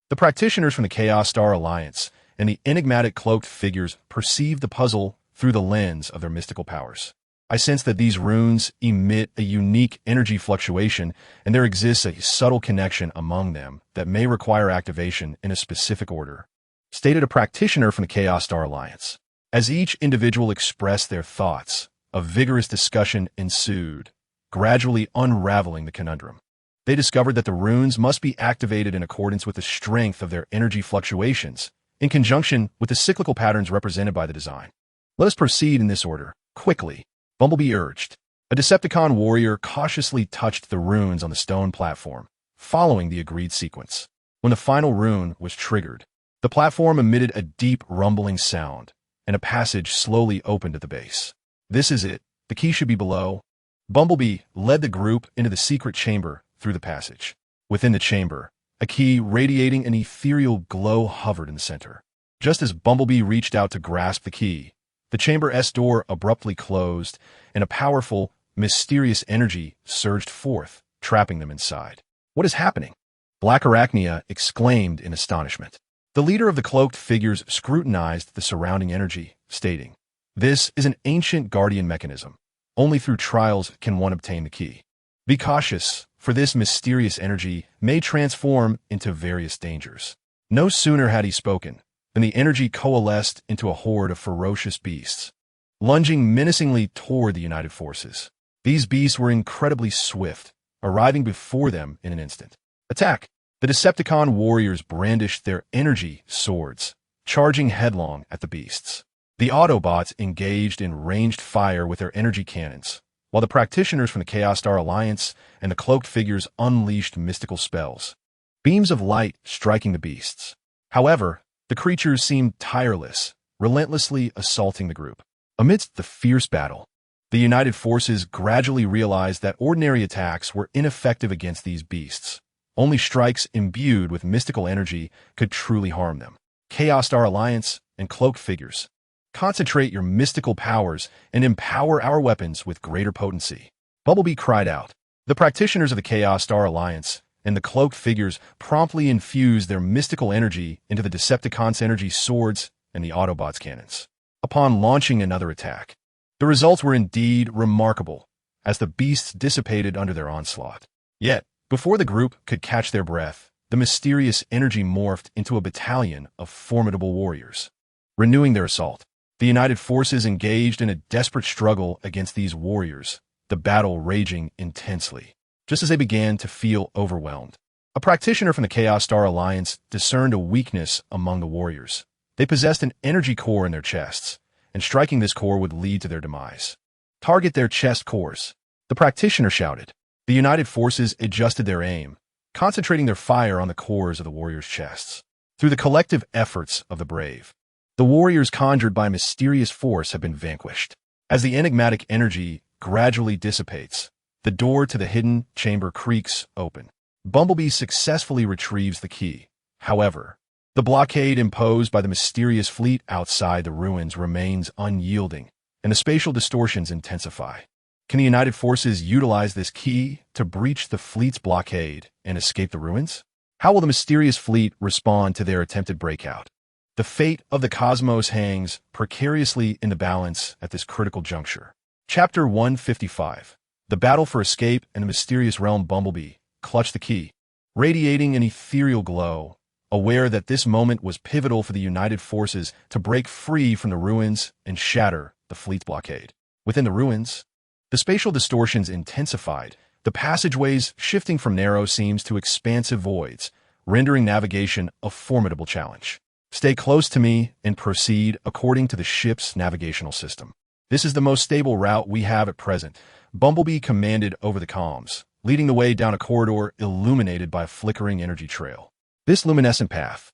A: The practitioners from the Chaos Star Alliance and the enigmatic cloaked figures perceive the puzzle through the lens of their mystical powers. I sense that these runes emit a unique energy fluctuation, and there exists a subtle connection among them that may require activation in a specific order, stated a practitioner from the Chaos Star Alliance. As each individual expressed their thoughts, a vigorous discussion ensued, gradually unraveling the conundrum. They discovered that the runes must be activated in accordance with the strength of their energy fluctuations, in conjunction with the cyclical patterns represented by the design. Let us proceed in this order, quickly, Bumblebee urged. A Decepticon warrior cautiously touched the runes on the stone platform, following the agreed sequence. When the final rune was triggered, the platform emitted a deep rumbling sound, and a passage slowly opened at the base. This is it. The key should be below. Bumblebee led the group into the secret chamber through the passage. Within the chamber, a key radiating an ethereal glow hovered in the center. Just as Bumblebee reached out to grasp the key, the chamber's door abruptly closed, and a powerful, mysterious energy surged forth, trapping them inside. What is happening? Black Arachnia exclaimed in astonishment. The leader of the cloaked figures scrutinized the surrounding energy, stating, "This is an ancient guardian mechanism. Only through trials can one obtain the key. Be cautious, for this mysterious energy may transform into various dangers." No sooner had he spoken than the energy coalesced into a horde of ferocious beasts, lunging menacingly toward the united forces. These beasts were incredibly swift, arriving before them in an instant. Attack! The Decepticon warriors brandished their energy swords, charging headlong at the beasts. The Autobots engaged in ranged fire with their energy cannons, while the practitioners from the Chaos Star Alliance and the cloaked figures unleashed mystical spells, beams of light striking the beasts. However, the creatures seemed tireless, relentlessly assaulting the group. Amidst the fierce battle, the united forces gradually realized that ordinary attacks were ineffective against these beasts. Only strikes imbued with mystical energy could truly harm them. Chaos Star Alliance and cloaked figures, concentrate your mystical powers and empower our weapons with greater potency. Bumblebee cried out. The practitioners of the Chaos Star Alliance and the cloaked figures promptly infused their mystical energy into the Decepticons' energy swords and the Autobots' cannons. Upon launching another attack, the results were indeed remarkable, as the beasts dissipated under their onslaught. Yet, before the group could catch their breath, the mysterious energy morphed into a battalion of formidable warriors. Renewing their assault, the united forces engaged in a desperate struggle against these warriors, the battle raging intensely. Just as they began to feel overwhelmed, a practitioner from the Chaos Star Alliance discerned a weakness among the warriors. They possessed an energy core in their chests, and striking this core would lead to their demise. Target their chest cores, the practitioner shouted. The united forces adjusted their aim, concentrating their fire on the cores of the warriors' chests. Through the collective efforts of the brave, the warriors conjured by mysterious force have been vanquished. As the enigmatic energy gradually dissipates, the door to the hidden chamber creaks open. Bumblebee successfully retrieves the key. However, the blockade imposed by the mysterious fleet outside the ruins remains unyielding, and the spatial distortions intensify. Can the united forces utilize this key to breach the fleet's blockade and escape the ruins? How will the mysterious fleet respond to their attempted breakout? The fate of the cosmos hangs precariously in the balance at this critical juncture. Chapter 155. The Battle for Escape and the Mysterious Realm. Bumblebee clutched the key, radiating an ethereal glow, aware that this moment was pivotal for the united forces to break free from the ruins and shatter the fleet's blockade. Within the ruins, the spatial distortions intensified, the passageways shifting from narrow seams to expansive voids, rendering navigation a formidable challenge. Stay close to me and proceed according to the ship's navigational system. This is the most stable route we have at present, Bumblebee commanded over the comms, leading the way down a corridor illuminated by a flickering energy trail. This luminescent path,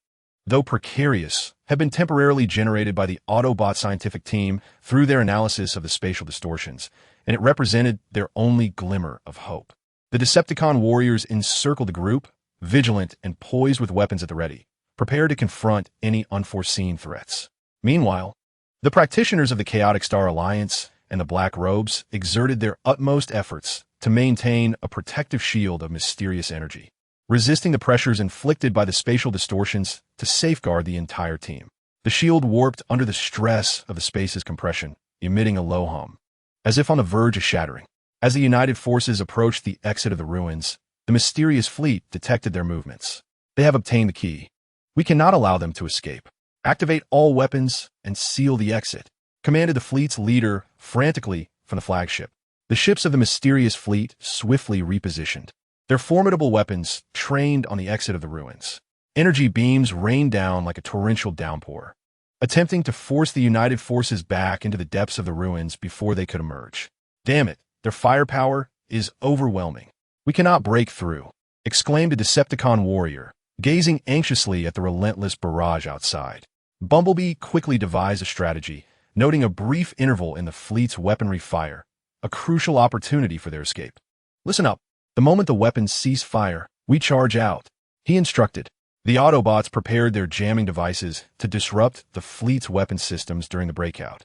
A: though precarious, had been temporarily generated by the Autobot scientific team through their analysis of the spatial distortions, and it represented their only glimmer of hope. The Decepticon warriors encircled the group, vigilant and poised with weapons at the ready, prepared to confront any unforeseen threats. Meanwhile, the practitioners of the Chaotic Star Alliance and the Black Robes exerted their utmost efforts to maintain a protective shield of mysterious energy, resisting the pressures inflicted by the spatial distortions to safeguard the entire team. The shield warped under the stress of the space's compression, emitting a low hum, as if on the verge of shattering. As the united forces approached the exit of the ruins, the mysterious fleet detected their movements. They have obtained the key. We cannot allow them to escape. Activate all weapons and seal the exit, commanded the fleet's leader frantically from the flagship. The ships of the mysterious fleet swiftly repositioned, their formidable weapons trained on the exit of the ruins. Energy beams rained down like a torrential downpour, attempting to force the united forces back into the depths of the ruins before they could emerge. Damn it, their firepower is overwhelming. We cannot break through, exclaimed a Decepticon warrior, gazing anxiously at the relentless barrage outside. Bumblebee quickly devised a strategy, noting a brief interval in the fleet's weaponry fire, a crucial opportunity for their escape. Listen up. The moment the weapons cease fire, we charge out, he instructed. The Autobots prepared their jamming devices to disrupt the fleet's weapon systems during the breakout,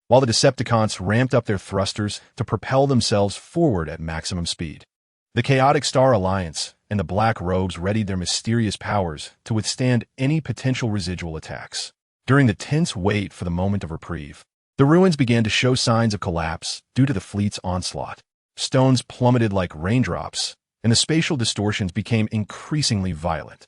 A: while the Decepticons ramped up their thrusters to propel themselves forward at maximum speed. The Chaotic Star Alliance and the Black Robes readied their mysterious powers to withstand any potential residual attacks. During the tense wait for the moment of reprieve, the ruins began to show signs of collapse due to the fleet's onslaught. Stones plummeted like raindrops, and the spatial distortions became increasingly violent.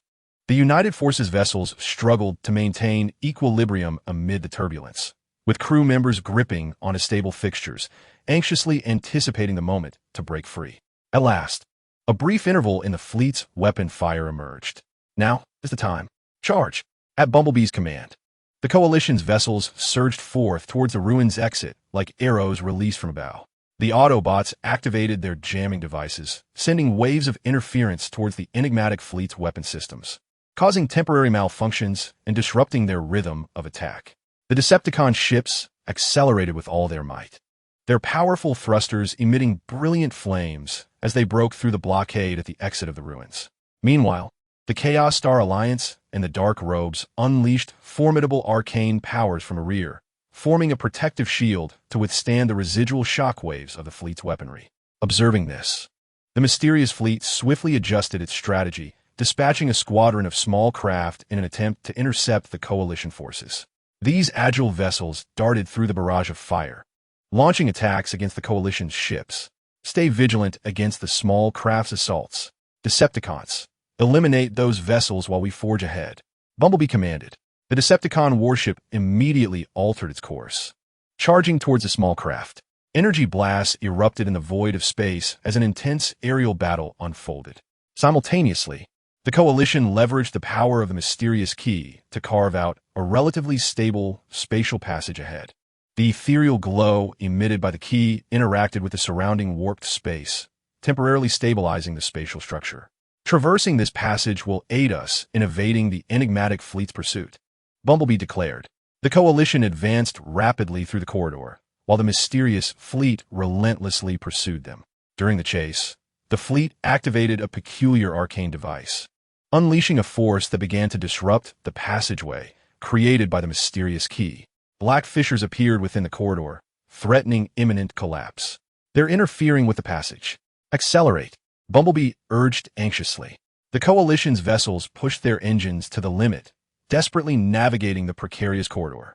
A: The United Forces vessels struggled to maintain equilibrium amid the turbulence, with crew members gripping on stable fixtures, anxiously anticipating the moment to break free. At last, a brief interval in the fleet's weapon fire emerged. Now is the time. Charge! At Bumblebee's command, the Coalition's vessels surged forth towards the ruins' exit like arrows released from a bow. The Autobots activated their jamming devices, sending waves of interference towards the enigmatic fleet's weapon systems, causing temporary malfunctions and disrupting their rhythm of attack. The Decepticon ships accelerated with all their might, their powerful thrusters emitting brilliant flames as they broke through the blockade at the exit of the ruins. Meanwhile, the Chaos Star Alliance and the Dark Robes unleashed formidable arcane powers from the rear, forming a protective shield to withstand the residual shockwaves of the fleet's weaponry. Observing this, the mysterious fleet swiftly adjusted its strategy, dispatching a squadron of small craft in an attempt to intercept the Coalition forces. These agile vessels darted through the barrage of fire, launching attacks against the Coalition's ships. Stay vigilant against the small craft's assaults. Decepticons, eliminate those vessels while we forge ahead, Bumblebee commanded. The Decepticon warship immediately altered its course, charging towards the small craft. Energy blasts erupted in the void of space as an intense aerial battle unfolded. Simultaneously, the Coalition leveraged the power of the mysterious key to carve out a relatively stable spatial passage ahead. The ethereal glow emitted by the key interacted with the surrounding warped space, temporarily stabilizing the spatial structure. Traversing this passage will aid us in evading the enigmatic fleet's pursuit, Bumblebee declared. The Coalition advanced rapidly through the corridor, while the mysterious fleet relentlessly pursued them. During the chase, the fleet activated a peculiar arcane device, unleashing a force that began to disrupt the passageway created by the mysterious key. Black fissures appeared within the corridor, threatening imminent collapse. They're interfering with the passage. Accelerate, Bumblebee urged anxiously. The Coalition's vessels pushed their engines to the limit, desperately navigating the precarious corridor.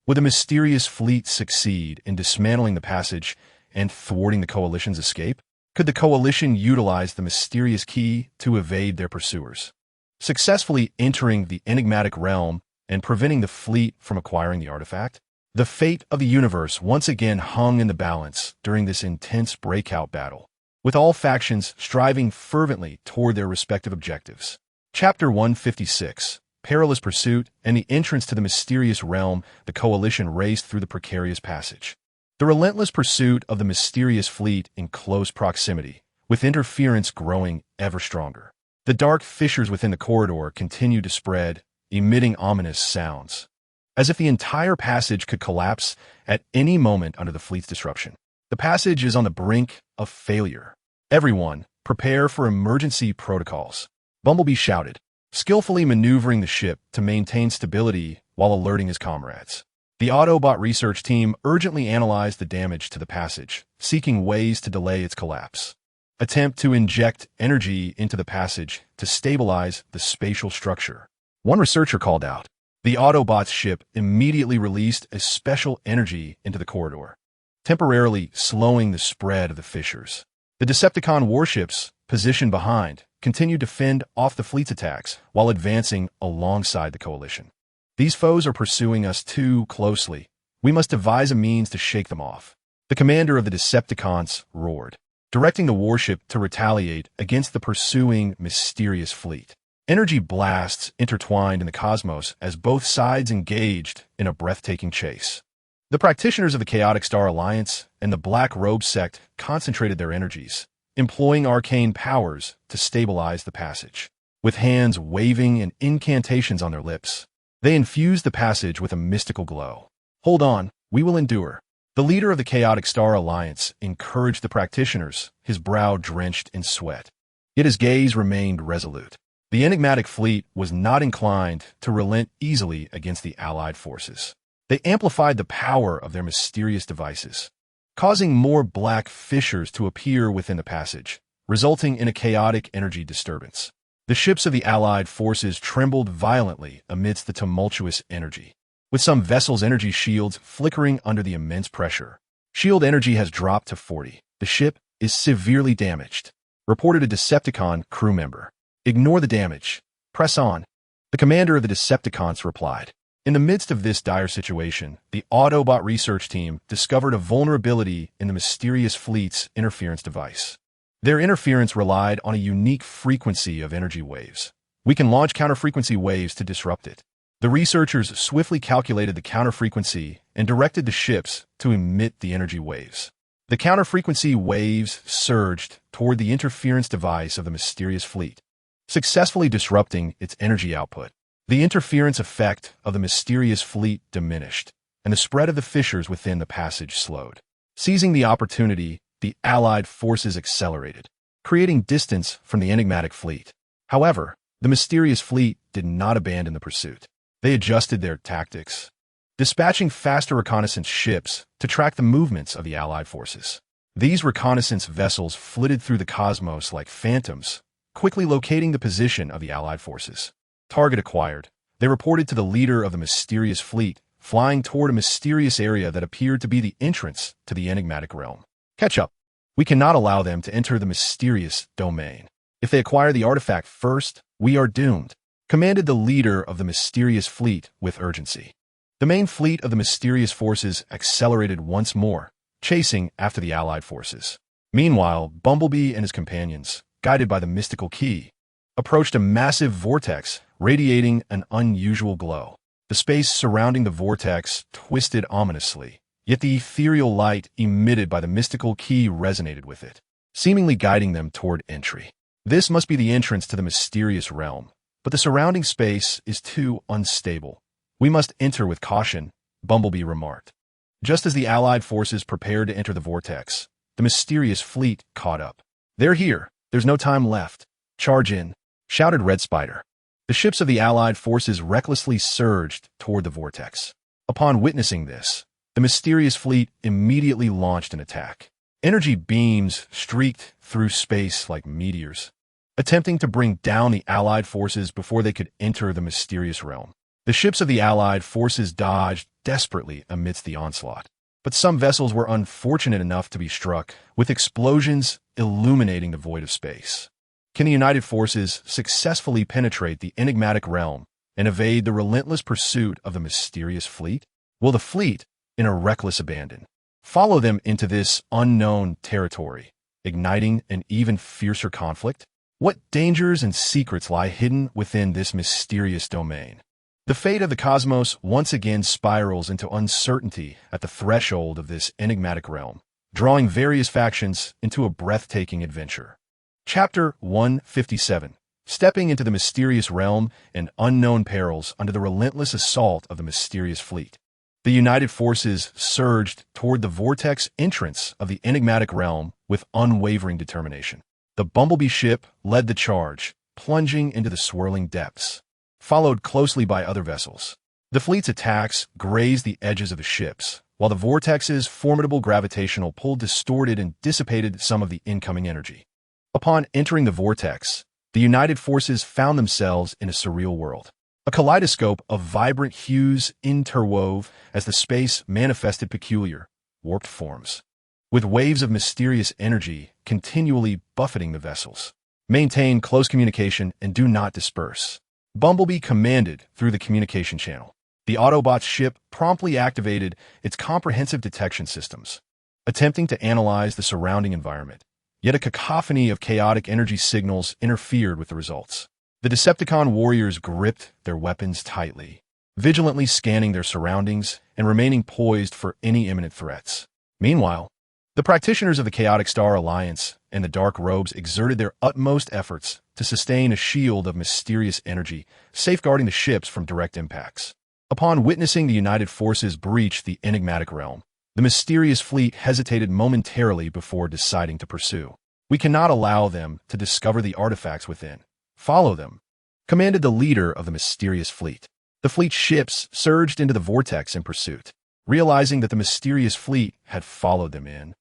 A: Would the mysterious fleet succeed in dismantling the passage and thwarting the Coalition's escape? Could the Coalition utilize the mysterious key to evade their pursuers, successfully entering the enigmatic realm and preventing the fleet from acquiring the artifact? The fate of the universe once again hung in the balance during this intense breakout battle, with all factions striving fervently toward their respective objectives. Chapter 156, Perilous Pursuit and the entrance to the mysterious realm. The Coalition raced through the precarious passage, The relentless pursuit of the mysterious fleet in close proximity, with interference growing ever stronger. The dark fissures within the corridor continue to spread, emitting ominous sounds, as if the entire passage could collapse at any moment under the fleet's disruption. The passage is on the brink of failure. Everyone, prepare for emergency protocols. Bumblebee shouted, skillfully maneuvering the ship to maintain stability while alerting his comrades. The Autobot research team urgently analyzed the damage to the passage, seeking ways to delay its collapse. Attempt to inject energy into the passage to stabilize the spatial structure. One researcher called out. The Autobots ship immediately released a special energy into the corridor, temporarily slowing the spread of the fissures. The Decepticon warships, positioned behind, continued to fend off the fleet's attacks while advancing alongside the coalition. These foes are pursuing us too closely. We must devise a means to shake them off. The commander of the Decepticons roared, directing the warship to retaliate against the pursuing mysterious fleet. Energy blasts intertwined in the cosmos as both sides engaged in a breathtaking chase. The practitioners of the Chaotic Star Alliance and the Black Robe sect concentrated their energies, employing arcane powers to stabilize the passage. With hands waving and incantations on their lips, they infused the passage with a mystical glow. Hold on, we will endure. The leader of the Chaotic Star Alliance encouraged the practitioners, his brow drenched in sweat. Yet his gaze remained resolute. The enigmatic fleet was not inclined to relent easily against the Allied forces. They amplified the power of their mysterious devices, causing more black fissures to appear within the passage, resulting in a chaotic energy disturbance. The ships of the Allied forces trembled violently amidst the tumultuous energy, with some vessels' energy shields flickering under the immense pressure. Shield energy has dropped to 40. The ship is severely damaged, reported a Decepticon crew member. Ignore the damage. Press on. The commander of the Decepticons replied. In the midst of this dire situation, the Autobot research team discovered a vulnerability in the mysterious fleet's interference device. Their interference relied on a unique frequency of energy waves. We can launch counter-frequency waves to disrupt it. The researchers swiftly calculated the counter-frequency and directed the ships to emit the energy waves. The counter-frequency waves surged toward the interference device of the mysterious fleet, successfully disrupting its energy output. The interference effect of the mysterious fleet diminished, and the spread of the fissures within the passage slowed. Seizing the opportunity, the Allied forces accelerated, creating distance from the enigmatic fleet. However, the mysterious fleet did not abandon the pursuit. They adjusted their tactics, dispatching faster reconnaissance ships to track the movements of the Allied forces. These reconnaissance vessels flitted through the cosmos like phantoms, quickly locating the position of the Allied forces. Target acquired. They reported to the leader of the mysterious fleet, flying toward a mysterious area that appeared to be the entrance to the enigmatic realm. Catch up. We cannot allow them to enter the mysterious domain. If they acquire the artifact first, we are doomed, commanded the leader of the mysterious fleet with urgency. The main fleet of the mysterious forces accelerated once more, chasing after the Allied forces. Meanwhile, Bumblebee and his companions, guided by the mystical key, approached a massive vortex radiating an unusual glow. The space surrounding the vortex twisted ominously, yet the ethereal light emitted by the mystical key resonated with it, seemingly guiding them toward entry. This must be the entrance to the mysterious realm, but the surrounding space is too unstable. We must enter with caution, Bumblebee remarked. Just as the Allied forces prepared to enter the vortex, the mysterious fleet caught up. They're here. There's no time left. Charge in, shouted Red Spider. The ships of the Allied forces recklessly surged toward the vortex. Upon witnessing this, the mysterious fleet immediately launched an attack. Energy beams streaked through space like meteors, attempting to bring down the Allied forces before they could enter the mysterious realm. The ships of the Allied forces dodged desperately amidst the onslaught, but some vessels were unfortunate enough to be struck, with explosions illuminating the void of space. Can the United Forces successfully penetrate the enigmatic realm and evade the relentless pursuit of the mysterious fleet? Will the fleet, in a reckless abandon, follow them into this unknown territory, igniting an even fiercer conflict? What dangers and secrets lie hidden within this mysterious domain? The fate of the cosmos once again spirals into uncertainty at the threshold of this enigmatic realm, drawing various factions into a breathtaking adventure. Chapter 157. Stepping into the mysterious realm and unknown perils under the relentless assault of the mysterious fleet. The united forces surged toward the vortex entrance of the enigmatic realm with unwavering determination. The Bumblebee ship led the charge, plunging into the swirling depths, followed closely by other vessels. The fleet's attacks grazed the edges of the ships, while the vortex's formidable gravitational pull distorted and dissipated some of the incoming energy. Upon entering the vortex, the united forces found themselves in a surreal world. A kaleidoscope of vibrant hues interwove as the space manifested peculiar, warped forms, with waves of mysterious energy continually buffeting the vessels. Maintain close communication and do not disperse. Bumblebee commanded through the communication channel. The Autobots ship promptly activated its comprehensive detection systems, attempting to analyze the surrounding environment. Yet a cacophony of chaotic energy signals interfered with the results. The Decepticon warriors gripped their weapons tightly, vigilantly scanning their surroundings and remaining poised for any imminent threats. Meanwhile, the practitioners of the Chaotic Star Alliance and the Dark Robes exerted their utmost efforts to sustain a shield of mysterious energy, safeguarding the ships from direct impacts. Upon witnessing the united forces breach the enigmatic realm, the mysterious fleet hesitated momentarily before deciding to pursue. "We cannot allow them to discover the artifacts within. Follow them," commanded the leader of the mysterious fleet. The fleet's ships surged into the vortex in pursuit, realizing that the mysterious fleet had followed them in.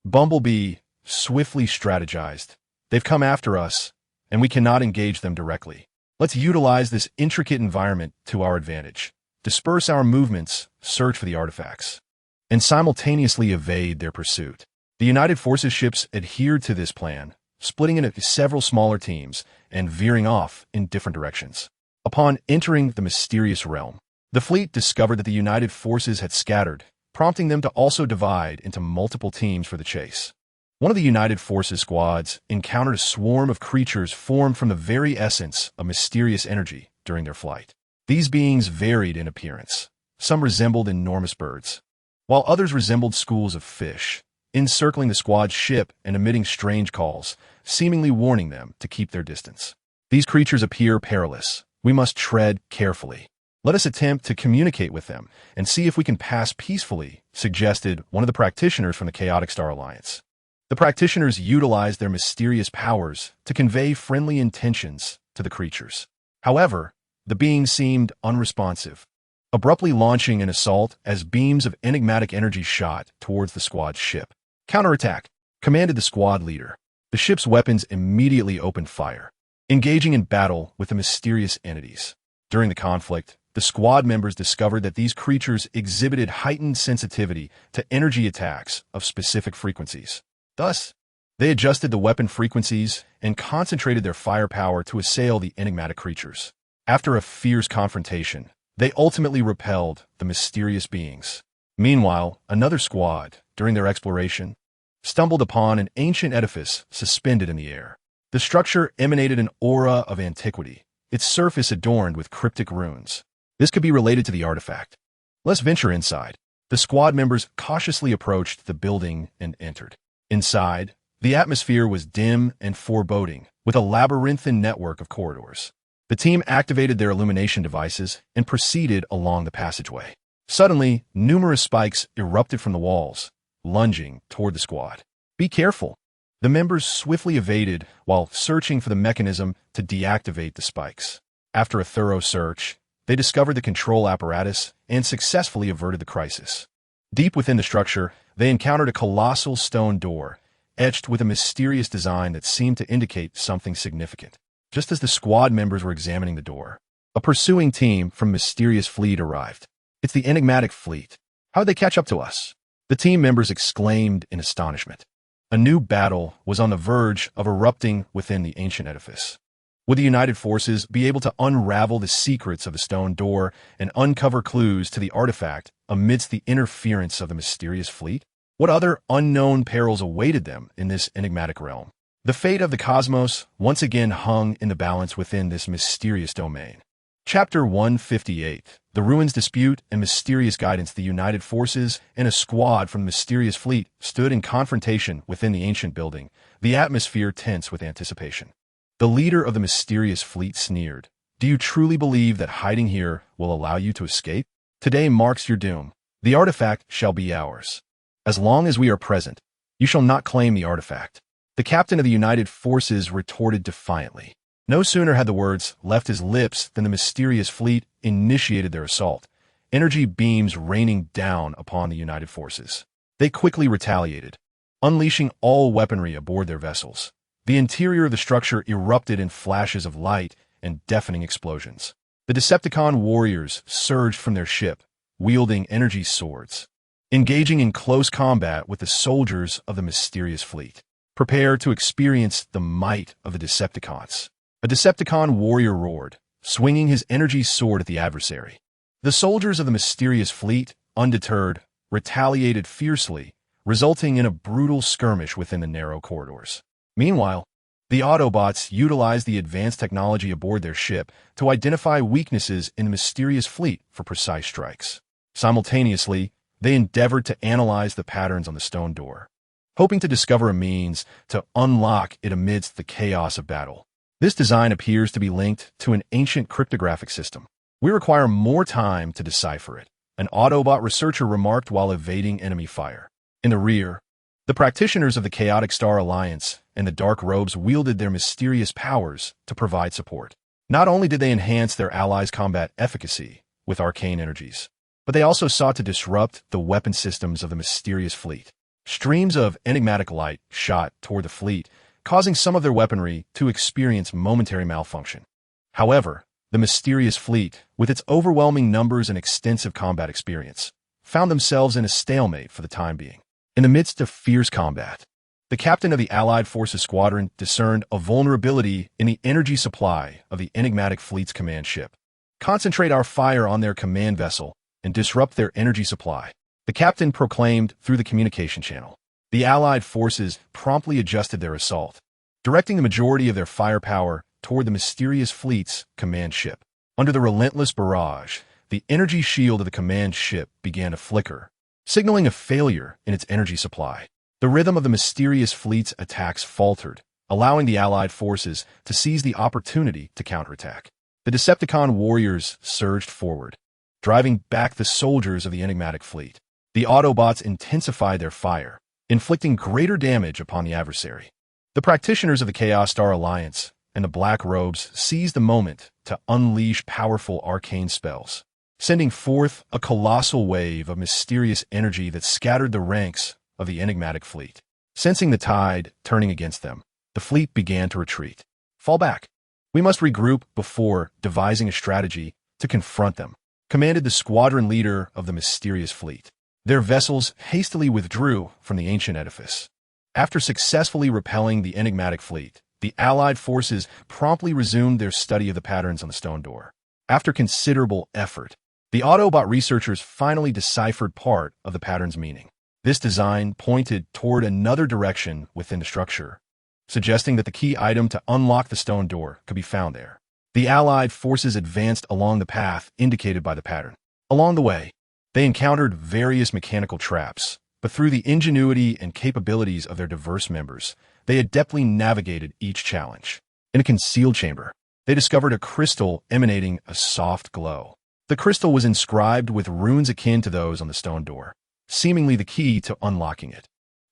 A: Bumblebee swiftly strategized. "They've come after us, and we cannot engage them directly. Let's utilize this intricate environment to our advantage, disperse our movements, search for the artifacts, and simultaneously evade their pursuit." The United Forces ships adhered to this plan, splitting into several smaller teams and veering off in different directions. Upon entering the mysterious realm, the fleet discovered that the United Forces had scattered, prompting them to also divide into multiple teams for the chase. One of the United Forces squads encountered a swarm of creatures formed from the very essence of mysterious energy during their flight. These beings varied in appearance. Some resembled enormous birds, while others resembled schools of fish, encircling the squad's ship and emitting strange calls, seemingly warning them to keep their distance. "These creatures appear perilous. We must tread carefully. Let us attempt to communicate with them and see if we can pass peacefully," suggested one of the practitioners from the Chaotic Star Alliance. The practitioners utilized their mysterious powers to convey friendly intentions to the creatures. However, the beings seemed unresponsive, abruptly launching an assault as beams of enigmatic energy shot towards the squad's ship. "Counterattack," commanded the squad leader. The ship's weapons immediately opened fire, engaging in battle with the mysterious entities. During the conflict, the squad members discovered that these creatures exhibited heightened sensitivity to energy attacks of specific frequencies. Thus, they adjusted the weapon frequencies and concentrated their firepower to assail the enigmatic creatures. After a fierce confrontation, they ultimately repelled the mysterious beings. Meanwhile, another squad, during their exploration, stumbled upon an ancient edifice suspended in the air. The structure emanated an aura of antiquity, its surface adorned with cryptic runes. This could be related to the artifact. "Let's venture inside." The squad members cautiously approached the building and entered. Inside, the atmosphere was dim and foreboding, with a labyrinthine network of corridors. The team activated their illumination devices and proceeded along the passageway. Suddenly, numerous spikes erupted from the walls, lunging toward the squad. "Be careful." The members swiftly evaded while searching for the mechanism to deactivate the spikes. After a thorough search, they discovered the control apparatus and successfully averted the crisis. Deep within the structure, they encountered a colossal stone door, etched with a mysterious design that seemed to indicate something significant. Just as the squad members were examining the door, a pursuing team from Mysterious Fleet arrived. "It's the enigmatic fleet. How'd they catch up to us?" The team members exclaimed in astonishment. A new battle was on the verge of erupting within the ancient edifice. Would the United Forces be able to unravel the secrets of the stone door and uncover clues to the artifact amidst the interference of the mysterious fleet? What other unknown perils awaited them in this enigmatic realm? The fate of the cosmos once again hung in the balance within this mysterious domain. Chapter 158. The Ruins Dispute and Mysterious Guidance. The United Forces and a squad from the mysterious fleet stood in confrontation within the ancient building, the atmosphere tense with anticipation. The leader of the mysterious fleet sneered. "Do you truly believe that hiding here will allow you to escape? Today marks your doom. The artifact shall be ours. As long as we are present, you shall not claim the artifact." The captain of the United Forces retorted defiantly. No sooner had the words left his lips than the mysterious fleet initiated their assault, energy beams raining down upon the United Forces. They quickly retaliated, unleashing all weaponry aboard their vessels. The interior of the structure erupted in flashes of light and deafening explosions. The Decepticon warriors surged from their ship, wielding energy swords, engaging in close combat with the soldiers of the mysterious fleet. Prepare to experience the might of the Decepticons. A Decepticon warrior roared, swinging his energy sword at the adversary. The soldiers of the mysterious fleet, undeterred, retaliated fiercely, resulting in a brutal skirmish within the narrow corridors. Meanwhile, the Autobots utilized the advanced technology aboard their ship to identify weaknesses in the mysterious fleet for precise strikes. Simultaneously, they endeavored to analyze the patterns on the stone door, hoping to discover a means to unlock it amidst the chaos of battle. This design appears to be linked to an ancient cryptographic system. "We require more time to decipher it," an Autobot researcher remarked while evading enemy fire. In the rear, the practitioners of the Chaotic Star Alliance and the Dark Robes wielded their mysterious powers to provide support. Not only did they enhance their allies' combat efficacy with arcane energies, but they also sought to disrupt the weapon systems of the mysterious fleet. Streams of enigmatic light shot toward the fleet, causing some of their weaponry to experience momentary malfunction. However, the mysterious fleet, with its overwhelming numbers and extensive combat experience, found themselves in a stalemate for the time being. In the midst of fierce combat, the captain of the Allied Forces Squadron discerned a vulnerability in the energy supply of the enigmatic fleet's command ship. "Concentrate our fire on their command vessel and disrupt their energy supply," the captain proclaimed through the communication channel. The Allied forces promptly adjusted their assault, directing the majority of their firepower toward the mysterious fleet's command ship. Under the relentless barrage, the energy shield of the command ship began to flicker, signaling a failure in its energy supply. The rhythm of the mysterious fleet's attacks faltered, allowing the Allied forces to seize the opportunity to counterattack. The Decepticon warriors surged forward, driving back the soldiers of the enigmatic fleet. The Autobots intensified their fire, inflicting greater damage upon the adversary. The practitioners of the Chaos Star Alliance and the Black Robes seized the moment to unleash powerful arcane spells, sending forth a colossal wave of mysterious energy that scattered the ranks of the enigmatic fleet. Sensing the tide turning against them, the fleet began to retreat. "Fall back. We must regroup before devising a strategy to confront them," commanded the squadron leader of the mysterious fleet. Their vessels hastily withdrew from the ancient edifice. After successfully repelling the enigmatic fleet, the Allied forces promptly resumed their study of the patterns on the stone door. After considerable effort, the Autobot researchers finally deciphered part of the pattern's meaning. This design pointed toward another direction within the structure, suggesting that the key item to unlock the stone door could be found there. The Allied forces advanced along the path indicated by the pattern. Along the way, they encountered various mechanical traps, but through the ingenuity and capabilities of their diverse members, they adeptly navigated each challenge. In a concealed chamber, they discovered a crystal emanating a soft glow. The crystal was inscribed with runes akin to those on the stone door, seemingly the key to unlocking it.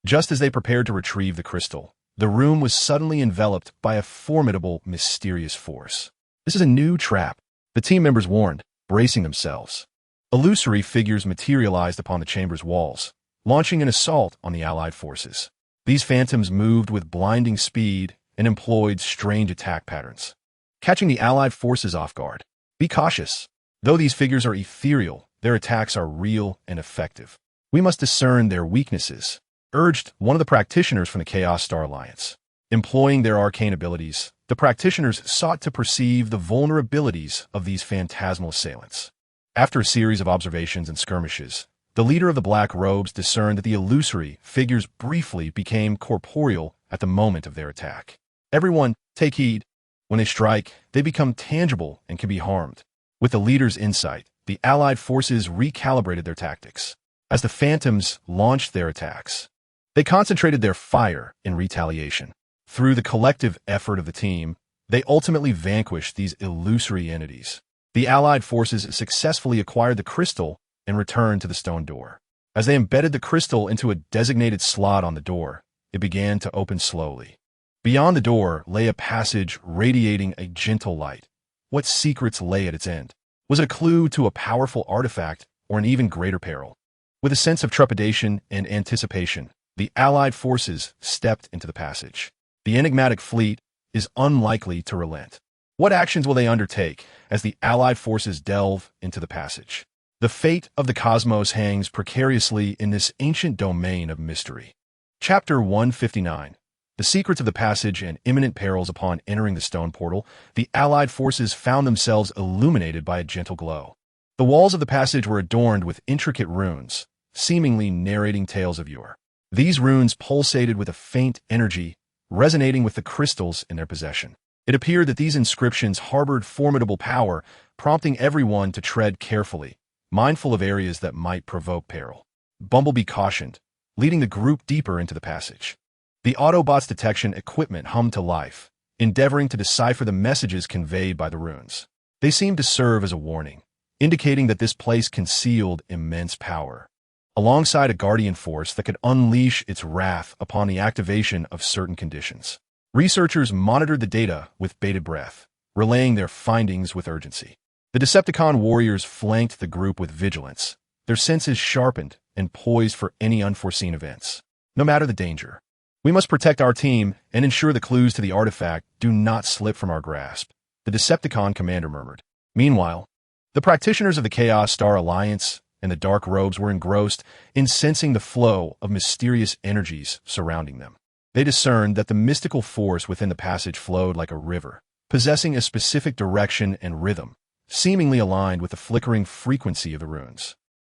A: Just as they prepared to retrieve the crystal, the room was suddenly enveloped by a formidable, mysterious force. "This is a new trap," the team members warned, bracing themselves. Illusory figures materialized upon the chamber's walls, launching an assault on the Allied forces. These phantoms moved with blinding speed and employed strange attack patterns, catching the Allied forces off guard. "Be cautious. Though these figures are ethereal, their attacks are real and effective. We must discern their weaknesses," urged one of the practitioners from the Chaos Star Alliance. Employing their arcane abilities, the practitioners sought to perceive the vulnerabilities of these phantasmal assailants. After a series of observations and skirmishes, the leader of the Black Robes discerned that the illusory figures briefly became corporeal at the moment of their attack. "Everyone, take heed. When they strike, they become tangible and can be harmed." With the leader's insight, the Allied forces recalibrated their tactics. As the Phantoms launched their attacks, they concentrated their fire in retaliation. Through the collective effort of the team, they ultimately vanquished these illusory entities. The Allied forces successfully acquired the crystal and returned to the stone door. As they embedded the crystal into a designated slot on the door, it began to open slowly. Beyond the door lay a passage radiating a gentle light. What secrets lay at its end? Was it a clue to a powerful artifact or an even greater peril? With a sense of trepidation and anticipation, the Allied forces stepped into the passage. The enigmatic fleet is unlikely to relent. What actions will they undertake as the Allied forces delve into the passage? The fate of the cosmos hangs precariously in this ancient domain of mystery. Chapter 159. The secrets of the passage and imminent perils. Upon entering the stone portal, the Allied forces found themselves illuminated by a gentle glow. The walls of the passage were adorned with intricate runes, seemingly narrating tales of yore. These runes pulsated with a faint energy, resonating with the crystals in their possession. It appeared that these inscriptions harbored formidable power, prompting everyone to tread carefully, mindful of areas that might provoke peril. Bumblebee cautioned, leading the group deeper into the passage. The Autobots' detection equipment hummed to life, endeavoring to decipher the messages conveyed by the runes. They seemed to serve as a warning, indicating that this place concealed immense power, alongside a guardian force that could unleash its wrath upon the activation of certain conditions. Researchers monitored the data with bated breath, relaying their findings with urgency. The Decepticon warriors flanked the group with vigilance, their senses sharpened and poised for any unforeseen events. No matter the danger, we must protect our team and ensure the clues to the artifact do not slip from our grasp, the Decepticon commander murmured. Meanwhile, the practitioners of the Chaos Star Alliance and the Dark Robes were engrossed in sensing the flow of mysterious energies surrounding them. They discerned that the mystical force within the passage flowed like a river, possessing a specific direction and rhythm, seemingly aligned with the flickering frequency of the runes.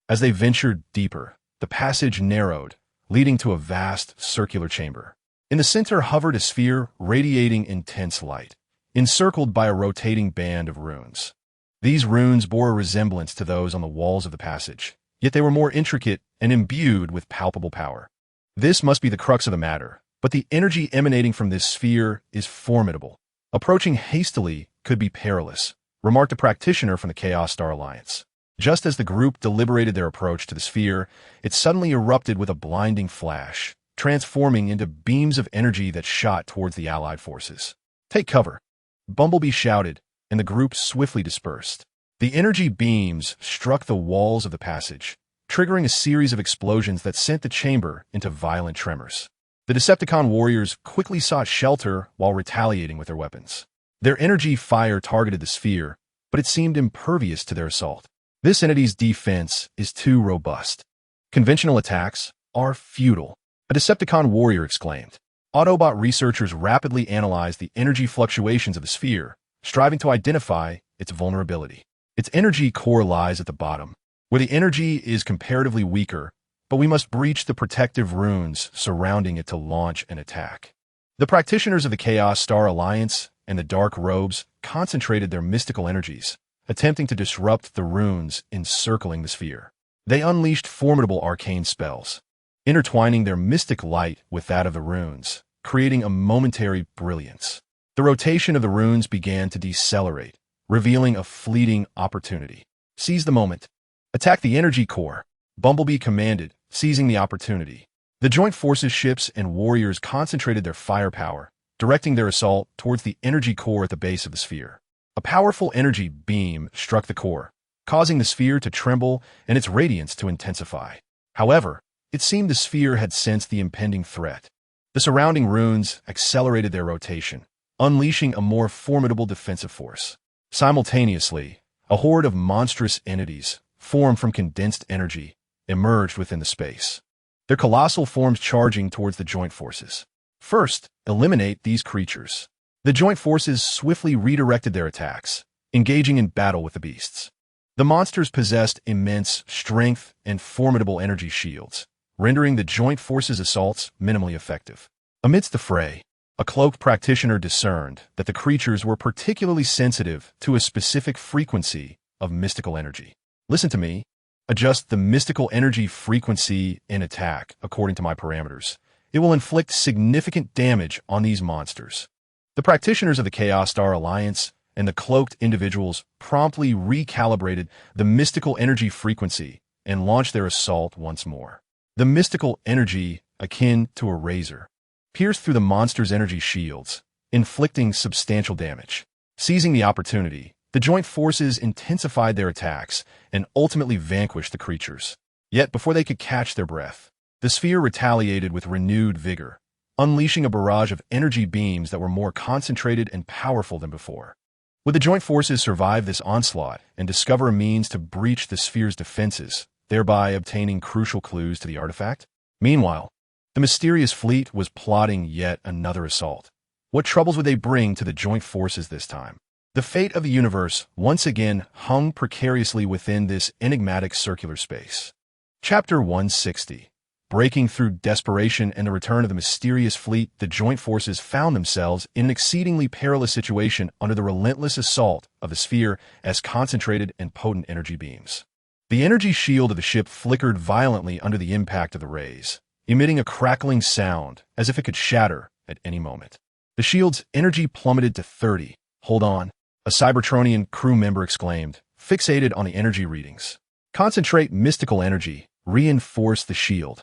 A: As they ventured deeper, the passage narrowed, leading to a vast circular chamber. In the center hovered a sphere radiating intense light, encircled by a rotating band of runes. These runes bore a resemblance to those on the walls of the passage, yet they were more intricate and imbued with palpable power. This must be the crux of the matter, but the energy emanating from this sphere is formidable. Approaching hastily could be perilous, remarked a practitioner from the Chaos Star Alliance. Just as the group deliberated their approach to the sphere, it suddenly erupted with a blinding flash, transforming into beams of energy that shot towards the Allied forces. "Take cover!" Bumblebee shouted, and the group swiftly dispersed. The energy beams struck the walls of the passage, triggering a series of explosions that sent the chamber into violent tremors. The Decepticon warriors quickly sought shelter while retaliating with their weapons. Their energy fire targeted the sphere, but it seemed impervious to their assault. This entity's defense is too robust. Conventional attacks are futile, a Decepticon warrior exclaimed. Autobot researchers rapidly analyzed the energy fluctuations of the sphere, striving to identify its vulnerability. Its energy core lies at the bottom, where the energy is comparatively weaker, but we must breach the protective runes surrounding it to launch an attack. The practitioners of the Chaos Star Alliance and the Dark Robes concentrated their mystical energies, attempting to disrupt the runes encircling the sphere. They unleashed formidable arcane spells, intertwining their mystic light with that of the runes, creating a momentary brilliance. The rotation of the runes began to decelerate, revealing a fleeting opportunity. "Seize the moment. Attack the energy core," Bumblebee commanded, seizing the opportunity. The Joint Forces ships and warriors concentrated their firepower, directing their assault towards the energy core at the base of the sphere. A powerful energy beam struck the core, causing the sphere to tremble and its radiance to intensify. However, it seemed the sphere had sensed the impending threat. The surrounding runes accelerated their rotation, unleashing a more formidable defensive force. Simultaneously, a horde of monstrous entities, formed from condensed energy, emerged within the space, their colossal forms charging towards the Joint Forces. First, eliminate these creatures. The Joint Forces swiftly redirected their attacks, engaging in battle with the beasts. The monsters possessed immense strength and formidable energy shields, rendering the Joint Forces' assaults minimally effective. Amidst the fray, a cloaked practitioner discerned that the creatures were particularly sensitive to a specific frequency of mystical energy. Listen to me. Adjust the mystical energy frequency in attack according to my parameters. It will inflict significant damage on these monsters. The practitioners of the Chaos Star Alliance and the cloaked individuals promptly recalibrated the mystical energy frequency and launched their assault once more. The mystical energy, akin to a razor, pierced through the monster's energy shields, inflicting substantial damage. Seizing the opportunity, the joint forces intensified their attacks and ultimately vanquished the creatures. Yet before they could catch their breath, the sphere retaliated with renewed vigor, unleashing a barrage of energy beams that were more concentrated and powerful than before. Would the joint forces survive this onslaught and discover a means to breach the sphere's defenses, thereby obtaining crucial clues to the artifact? Meanwhile, the mysterious fleet was plotting yet another assault. What troubles would they bring to the joint forces this time? The fate of the universe once again hung precariously within this enigmatic circular space. Chapter 160. Breaking through desperation and the return of the mysterious fleet, the joint forces found themselves in an exceedingly perilous situation under the relentless assault of the sphere as concentrated and potent energy beams. The energy shield of the ship flickered violently under the impact of the rays, emitting a crackling sound as if it could shatter at any moment. The shield's energy plummeted to 30. Hold on, a Cybertronian crew member exclaimed, fixated on the energy readings. Concentrate mystical energy, reinforce the shield.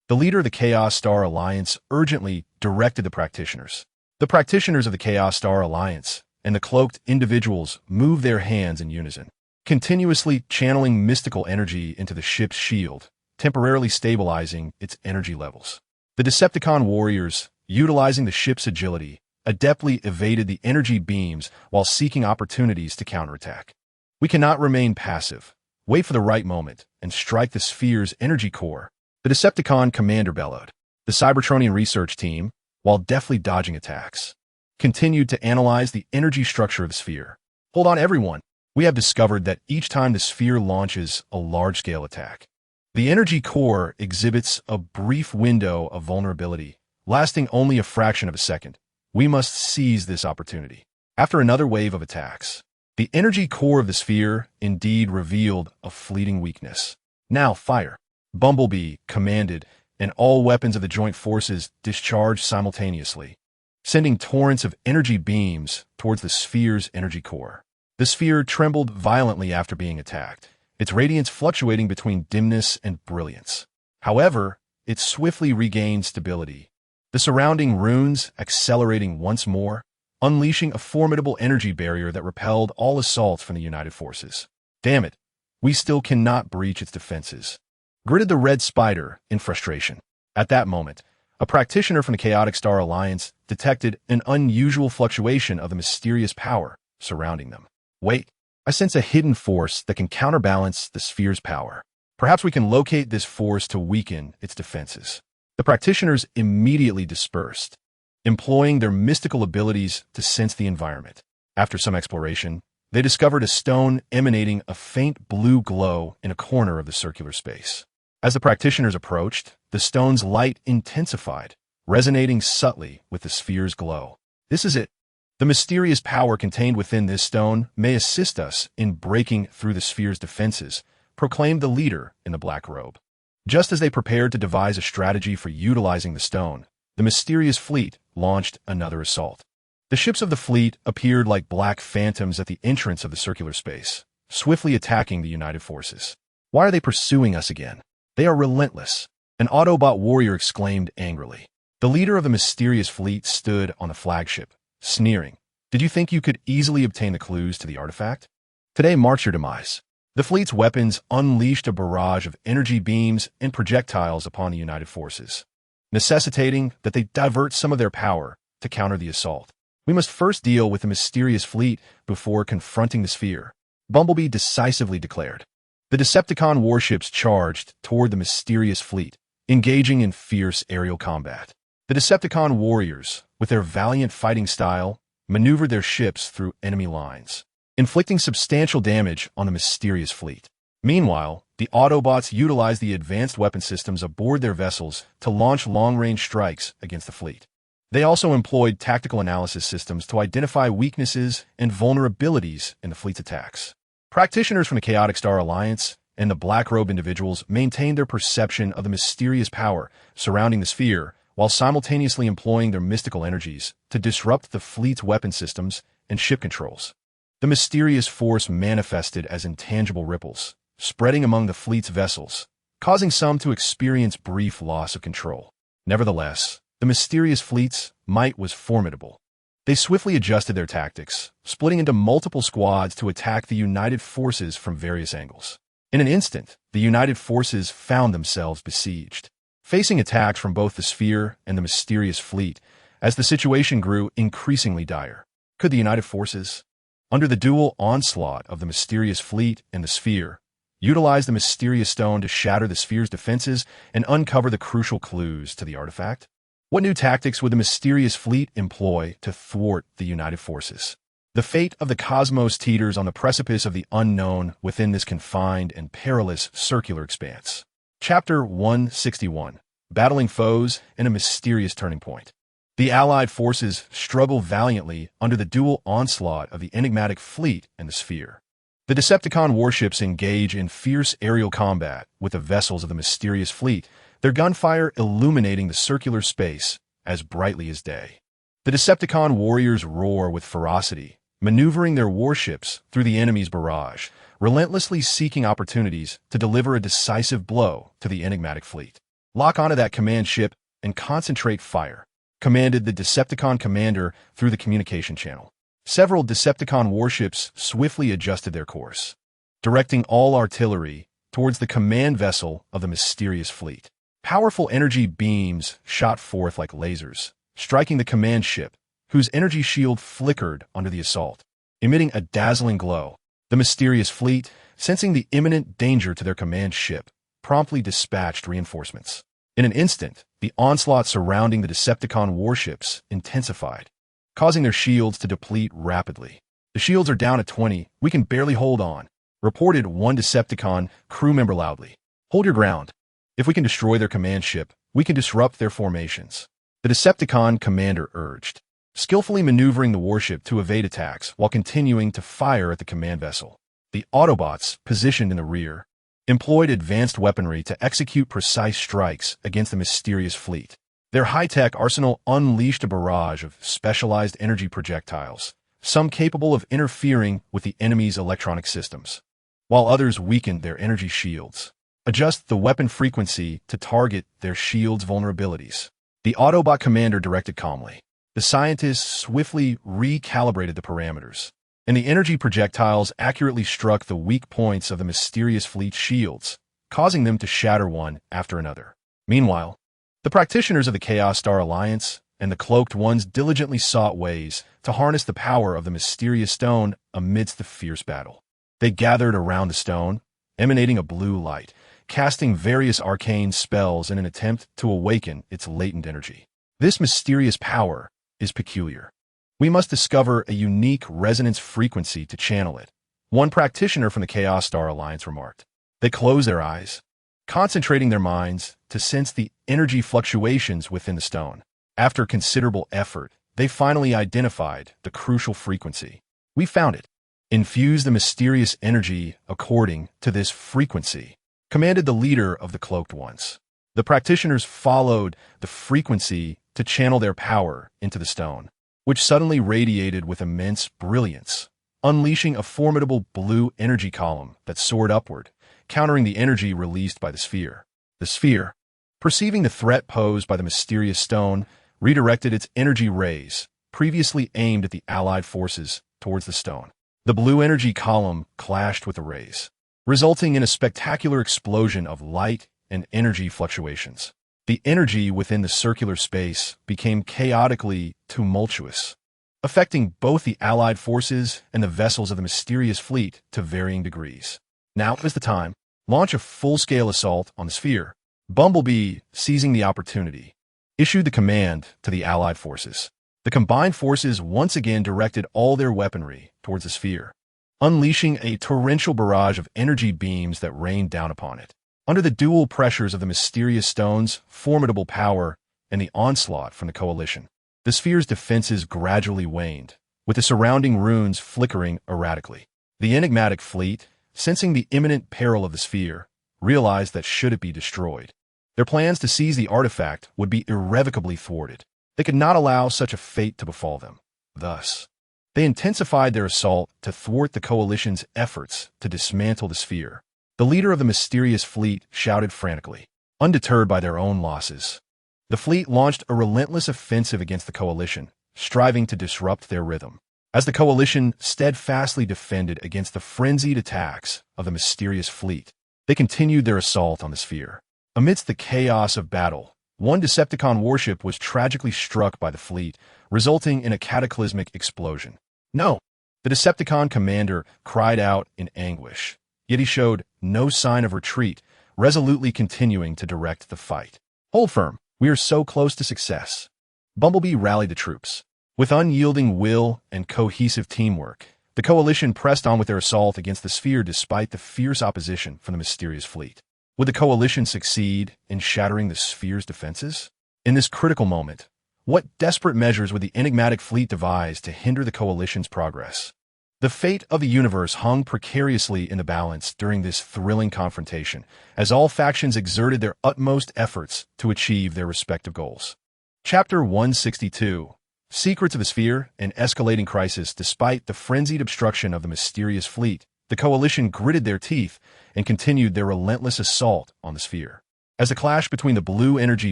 A: The leader of the Chaos Star Alliance urgently directed the practitioners. The practitioners of the Chaos Star Alliance and the cloaked individuals moved their hands in unison, continuously channeling mystical energy into the ship's shield, temporarily stabilizing its energy levels. The Decepticon warriors, utilizing the ship's agility, adeptly evaded the energy beams while seeking opportunities to counterattack. We cannot remain passive. Wait for the right moment and strike the sphere's energy core, the Decepticon commander bellowed. The Cybertronian research team, while deftly dodging attacks, continued to analyze the energy structure of the sphere. Hold on, everyone. We have discovered that each time the sphere launches a large-scale attack, the energy core exhibits a brief window of vulnerability, lasting only a fraction of a second. We must seize this opportunity. After another wave of attacks, the energy core of the sphere indeed revealed a fleeting weakness. Now fire, Bumblebee commanded, and all weapons of the joint forces discharged simultaneously, sending torrents of energy beams towards the sphere's energy core. The sphere trembled violently after being attacked, its radiance fluctuating between dimness and brilliance. However, it swiftly regained stability, the surrounding runes accelerating once more, unleashing a formidable energy barrier that repelled all assaults from the United Forces. Damn it, we still cannot breach its defenses, gritted the Red Spider in frustration. At that moment, a practitioner from the Chaotic Star Alliance detected an unusual fluctuation of the mysterious power surrounding them. Wait, I sense a hidden force that can counterbalance the sphere's power. Perhaps we can locate this force to weaken its defenses. The practitioners immediately dispersed, employing their mystical abilities to sense the environment. After some exploration, they discovered a stone emanating a faint blue glow in a corner of the circular space. As the practitioners approached, the stone's light intensified, resonating subtly with the sphere's glow. This is it. The mysterious power contained within this stone may assist us in breaking through the sphere's defenses, proclaimed the leader in the black robe. Just as they prepared to devise a strategy for utilizing the stone, the mysterious fleet launched another assault. The ships of the fleet appeared like black phantoms at the entrance of the circular space, swiftly attacking the United Forces. Why are they pursuing us again? They are relentless, an Autobot warrior exclaimed angrily. The leader of the mysterious fleet stood on the flagship, sneering. Did you think you could easily obtain the clues to the artifact? Today marks your demise. The fleet's weapons unleashed a barrage of energy beams and projectiles upon the United Forces, necessitating that they divert some of their power to counter the assault. We must first deal with the mysterious fleet before confronting the sphere, Bumblebee decisively declared. The Decepticon warships charged toward the mysterious fleet, engaging in fierce aerial combat. The Decepticon warriors, with their valiant fighting style, maneuvered their ships through enemy lines, inflicting substantial damage on the mysterious fleet. Meanwhile, the Autobots utilized the advanced weapon systems aboard their vessels to launch long-range strikes against the fleet. They also employed tactical analysis systems to identify weaknesses and vulnerabilities in the fleet's attacks, Practitioners from the Chaotic Star Alliance and the Black Robe individuals maintained their perception of the mysterious power surrounding the sphere while simultaneously employing their mystical energies to disrupt the fleet's weapon systems and ship controls. The mysterious force manifested as intangible ripples, spreading among the fleet's vessels, causing some to experience brief loss of control. Nevertheless, the mysterious fleet's might was formidable. They swiftly adjusted their tactics, splitting into multiple squads to attack the united forces from various angles. In an instant, the united forces found themselves besieged, facing attacks from both the sphere and the mysterious fleet as the situation grew increasingly dire. Could the united forces, under the dual onslaught of the mysterious fleet and the sphere, utilize the mysterious stone to shatter the sphere's defenses and uncover the crucial clues to the artifact? What new tactics would the mysterious fleet employ to thwart the united forces? The fate of the cosmos teeters on the precipice of the unknown within this confined and perilous circular expanse. Chapter 161. Battling Foes and a Mysterious Turning Point. The Allied forces struggle valiantly under the dual onslaught of the enigmatic fleet and the sphere. The Decepticon warships engage in fierce aerial combat with the vessels of the mysterious fleet, their gunfire illuminating the circular space as brightly as day. The Decepticon warriors roar with ferocity, maneuvering their warships through the enemy's barrage, relentlessly seeking opportunities to deliver a decisive blow to the enigmatic fleet. "Lock onto that command ship and concentrate fire," commanded the Decepticon commander through the communication channel. Several Decepticon warships swiftly adjusted their course, directing all artillery towards the command vessel of the mysterious fleet. Powerful energy beams shot forth like lasers, striking the command ship, whose energy shield flickered under the assault, emitting a dazzling glow. The mysterious fleet, sensing the imminent danger to their command ship, promptly dispatched reinforcements. In an instant, the onslaught surrounding the Decepticon warships intensified, causing their shields to deplete rapidly. "The shields are down at 20, we can barely hold on," reported one Decepticon crew member loudly. "Hold your ground. If we can destroy their command ship, we can disrupt their formations," the Decepticon commander urged, skillfully maneuvering the warship to evade attacks while continuing to fire at the command vessel. The Autobots, positioned in the rear, employed advanced weaponry to execute precise strikes against the mysterious fleet. Their high-tech arsenal unleashed a barrage of specialized energy projectiles, some capable of interfering with the enemy's electronic systems, while others weakened their energy shields. Adjust the weapon frequency to target their shield's vulnerabilities, the Autobot commander directed calmly. The scientists swiftly recalibrated the parameters, and the energy projectiles accurately struck the weak points of the mysterious fleet's shields, causing them to shatter one after another. Meanwhile, the practitioners of the Chaos Star Alliance and the Cloaked Ones diligently sought ways to harness the power of the mysterious stone amidst the fierce battle. They gathered around the stone, emanating a blue light, casting various arcane spells in an attempt to awaken its latent energy. This mysterious power is peculiar. We must discover a unique resonance frequency to channel it, one practitioner from the Chaos Star Alliance remarked. They closed their eyes, concentrating their minds to sense the energy fluctuations within the stone. After considerable effort, they finally identified the crucial frequency. "We found it. Infuse the mysterious energy according to this frequency," commanded the leader of the Cloaked Ones. The practitioners followed the frequency to channel their power into the stone, which suddenly radiated with immense brilliance, unleashing a formidable blue energy column that soared upward, countering the energy released by the sphere. The sphere, perceiving the threat posed by the mysterious stone, redirected its energy rays, previously aimed at the Allied forces, towards the stone. The blue energy column clashed with the rays, resulting in a spectacular explosion of light and energy fluctuations. The energy within the circular space became chaotically tumultuous, affecting both the Allied forces and the vessels of the mysterious fleet to varying degrees. Now is the time. Launch a full-scale assault on the sphere. Bumblebee, seizing the opportunity, issued the command to the Allied forces. The combined forces once again directed all their weaponry towards the sphere, unleashing a torrential barrage of energy beams that rained down upon it. Under the dual pressures of the mysterious stone's formidable power and the onslaught from the coalition, the sphere's defenses gradually waned, with the surrounding runes flickering erratically. The enigmatic fleet, sensing the imminent peril of the sphere, realized that should it be destroyed, their plans to seize the artifact would be irrevocably thwarted. They could not allow such a fate to befall them. Thus, they intensified their assault to thwart the Coalition's efforts to dismantle the sphere. The leader of the mysterious fleet shouted frantically, undeterred by their own losses. The fleet launched a relentless offensive against the Coalition, striving to disrupt their rhythm. As the Coalition steadfastly defended against the frenzied attacks of the mysterious fleet, they continued their assault on the sphere. Amidst the chaos of battle, one Decepticon warship was tragically struck by the fleet, resulting in a cataclysmic explosion. No! The Decepticon commander cried out in anguish, yet he showed no sign of retreat, resolutely continuing to direct the fight. Hold firm, we are so close to success. Bumblebee rallied the troops. With unyielding will and cohesive teamwork, the Coalition pressed on with their assault against the sphere despite the fierce opposition from the mysterious fleet. Would the Coalition succeed in shattering the sphere's defenses? In this critical moment, what desperate measures would the enigmatic fleet devise to hinder the Coalition's progress? The fate of the universe hung precariously in the balance during this thrilling confrontation, as all factions exerted their utmost efforts to achieve their respective goals. Chapter 162. Secrets of the Sphere, an escalating crisis. Despite the frenzied obstruction of the mysterious fleet, the Coalition gritted their teeth and continued their relentless assault on the sphere. As the clash between the blue energy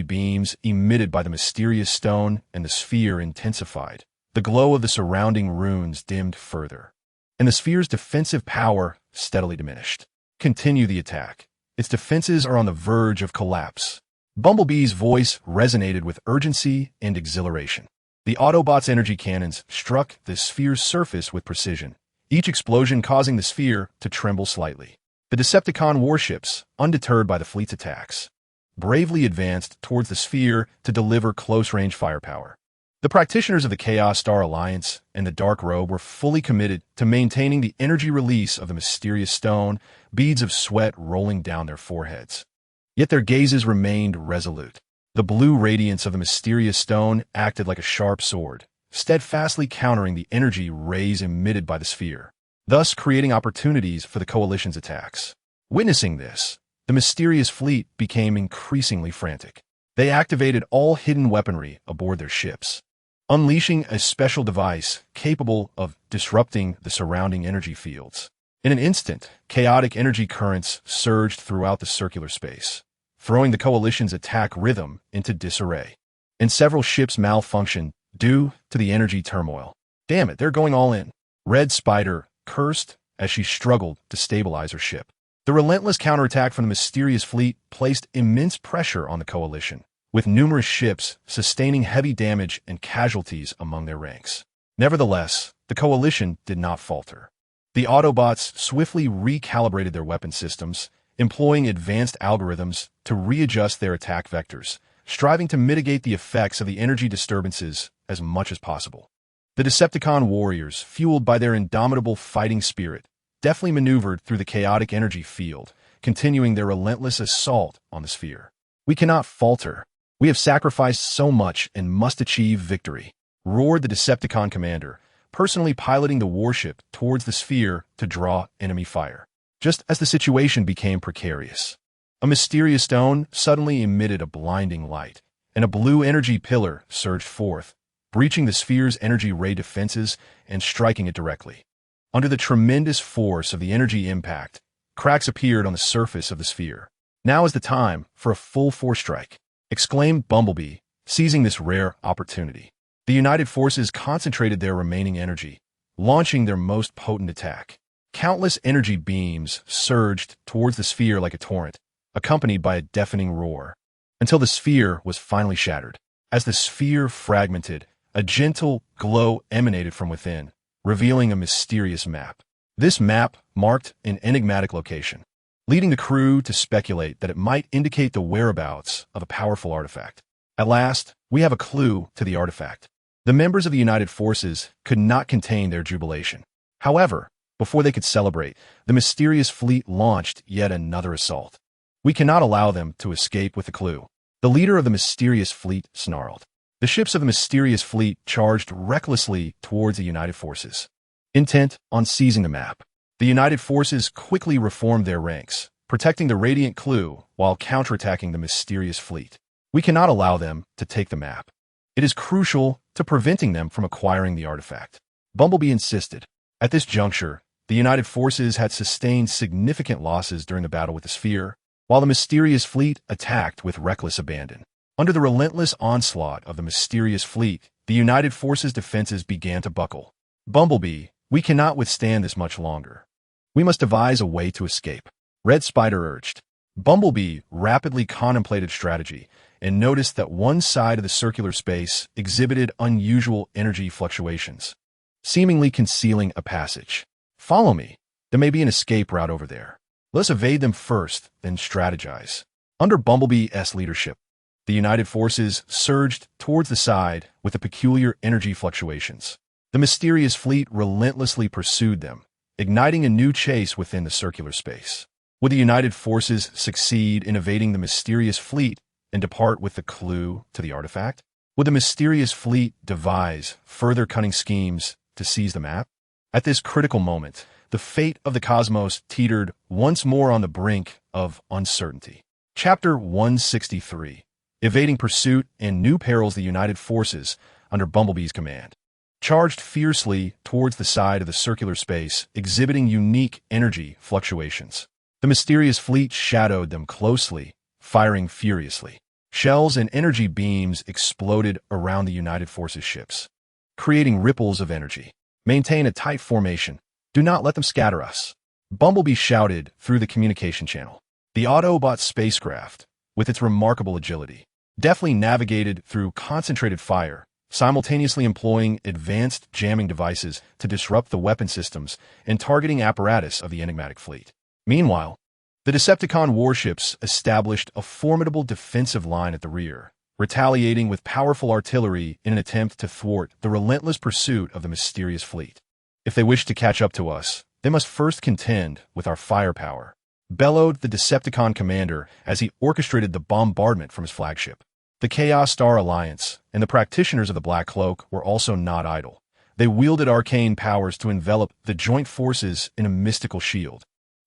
A: beams emitted by the mysterious stone and the sphere intensified, the glow of the surrounding runes dimmed further, and the sphere's defensive power steadily diminished. Continue the attack. Its defenses are on the verge of collapse. Bumblebee's voice resonated with urgency and exhilaration. The Autobots' energy cannons struck the sphere's surface with precision, each explosion causing the sphere to tremble slightly. The Decepticon warships, undeterred by the fleet's attacks, bravely advanced towards the sphere to deliver close-range firepower. The practitioners of the Chaos Star Alliance and the Dark Robe were fully committed to maintaining the energy release of the mysterious stone, beads of sweat rolling down their foreheads. Yet their gazes remained resolute. The blue radiance of the mysterious stone acted like a sharp sword, steadfastly countering the energy rays emitted by the sphere, thus creating opportunities for the Coalition's attacks. Witnessing this, the mysterious fleet became increasingly frantic. They activated all hidden weaponry aboard their ships, unleashing a special device capable of disrupting the surrounding energy fields. In an instant, chaotic energy currents surged throughout the circular space, throwing the Coalition's attack rhythm into disarray. And several ships malfunctioned due to the energy turmoil. Damn it, they're going all in. Red Spider cursed as she struggled to stabilize her ship. The relentless counterattack from the mysterious fleet placed immense pressure on the Coalition, with numerous ships sustaining heavy damage and casualties among their ranks. Nevertheless, the Coalition did not falter. The Autobots swiftly recalibrated their weapon systems, employing advanced algorithms to readjust their attack vectors, striving to mitigate the effects of the energy disturbances as much as possible. The Decepticon warriors, fueled by their indomitable fighting spirit, deftly maneuvered through the chaotic energy field, continuing their relentless assault on the sphere. We cannot falter. We have sacrificed so much and must achieve victory, roared the Decepticon commander, personally piloting the warship towards the sphere to draw enemy fire. Just as the situation became precarious, a mysterious stone suddenly emitted a blinding light, and a blue energy pillar surged forth, breaching the sphere's energy ray defenses and striking it directly. Under the tremendous force of the energy impact, cracks appeared on the surface of the sphere. Now is the time for a full-force strike, exclaimed Bumblebee, seizing this rare opportunity. The united forces concentrated their remaining energy, launching their most potent attack. Countless energy beams surged towards the sphere like a torrent, accompanied by a deafening roar, until the sphere was finally shattered. As the sphere fragmented, a gentle glow emanated from within, revealing a mysterious map. This map marked an enigmatic location, leading the crew to speculate that it might indicate the whereabouts of a powerful artifact. At last, we have a clue to the artifact. The members of the United Forces could not contain their jubilation. However, before they could celebrate, the mysterious fleet launched yet another assault. We cannot allow them to escape with the clue. The leader of the mysterious fleet snarled. The ships of the mysterious fleet charged recklessly towards the United Forces, intent on seizing the map. The United Forces quickly reformed their ranks, protecting the Radiant Clue while counterattacking the mysterious fleet. We cannot allow them to take the map. It is crucial to preventing them from acquiring the artifact. Bumblebee insisted. At this juncture, the United Forces had sustained significant losses during the battle with the Sphere, while the mysterious fleet attacked with reckless abandon. Under the relentless onslaught of the mysterious fleet, the United Forces' defenses began to buckle. Bumblebee, we cannot withstand this much longer. We must devise a way to escape. Red Spider urged. Bumblebee rapidly contemplated strategy and noticed that one side of the circular space exhibited unusual energy fluctuations, seemingly concealing a passage. Follow me. There may be an escape route over there. Let's evade them first, then strategize. Under Bumblebee's leadership, the United Forces surged towards the side with the peculiar energy fluctuations. The mysterious fleet relentlessly pursued them, igniting a new chase within the circular space. Would the United Forces succeed in evading the mysterious fleet and depart with the clue to the artifact? Would the mysterious fleet devise further cunning schemes to seize the map? At this critical moment, the fate of the cosmos teetered once more on the brink of uncertainty. Chapter 163. Evading Pursuit and New Perils. The United Forces, under Bumblebee's command, charged fiercely towards the side of the circular space, exhibiting unique energy fluctuations. The mysterious fleet shadowed them closely, firing furiously. Shells and energy beams exploded around the United Forces ships, creating ripples of energy. Maintain a tight formation. Do not let them scatter us. Bumblebee shouted through the communication channel. The Autobot spacecraft, with its remarkable agility, deftly navigated through concentrated fire, simultaneously employing advanced jamming devices to disrupt the weapon systems and targeting apparatus of the enigmatic fleet. Meanwhile, the Decepticon warships established a formidable defensive line at the rear, retaliating with powerful artillery in an attempt to thwart the relentless pursuit of the mysterious fleet. If they wish to catch up to us, they must first contend with our firepower, bellowed the Decepticon commander as he orchestrated the bombardment from his flagship. The Chaos Star Alliance and the practitioners of the Black Cloak were also not idle. They wielded arcane powers to envelop the joint forces in a mystical shield,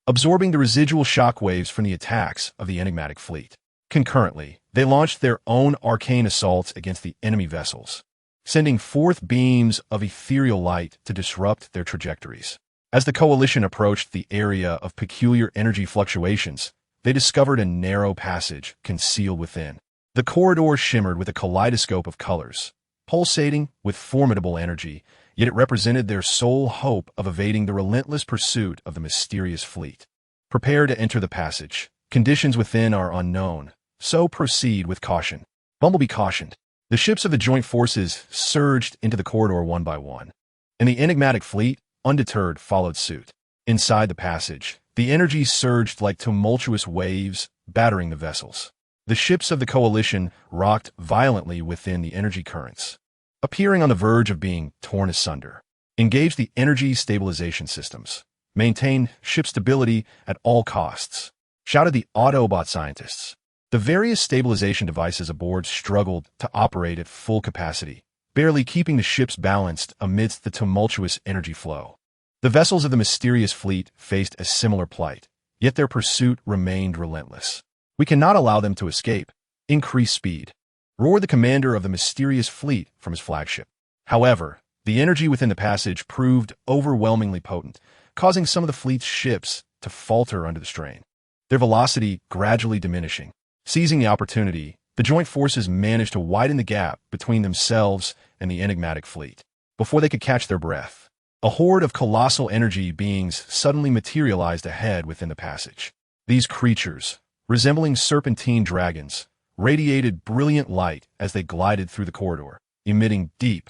A: absorbing the residual shockwaves from the attacks of the enigmatic fleet. Concurrently, they launched their own arcane assaults against the enemy vessels, sending forth beams of ethereal light to disrupt their trajectories. As the coalition approached the area of peculiar energy fluctuations, they discovered a narrow passage concealed within. The corridor shimmered with a kaleidoscope of colors, pulsating with formidable energy, yet it represented their sole hope of evading the relentless pursuit of the mysterious fleet. Prepare to enter the passage. Conditions within are unknown, so proceed with caution. Bumblebee cautioned. The ships of the joint forces surged into the corridor one by one, and the enigmatic fleet, undeterred, followed suit. Inside the passage, the energy surged like tumultuous waves, battering the vessels. The ships of the coalition rocked violently within the energy currents, appearing on the verge of being torn asunder. Engage the energy stabilization systems. Maintain ship stability at all costs, shouted the Autobot scientists. The various stabilization devices aboard struggled to operate at full capacity, barely keeping the ships balanced amidst the tumultuous energy flow. The vessels of the mysterious fleet faced a similar plight, yet their pursuit remained relentless. We cannot allow them to escape. Increase speed, roared the commander of the mysterious fleet from his flagship. However, the energy within the passage proved overwhelmingly potent, causing some of the fleet's ships to falter under the strain, their velocity gradually diminishing. Seizing the opportunity, the joint forces managed to widen the gap between themselves and the enigmatic fleet. Before they could catch their breath, a horde of colossal energy beings suddenly materialized ahead within the passage. These creatures, resembling serpentine dragons, radiated brilliant light as they glided through the corridor, emitting deep,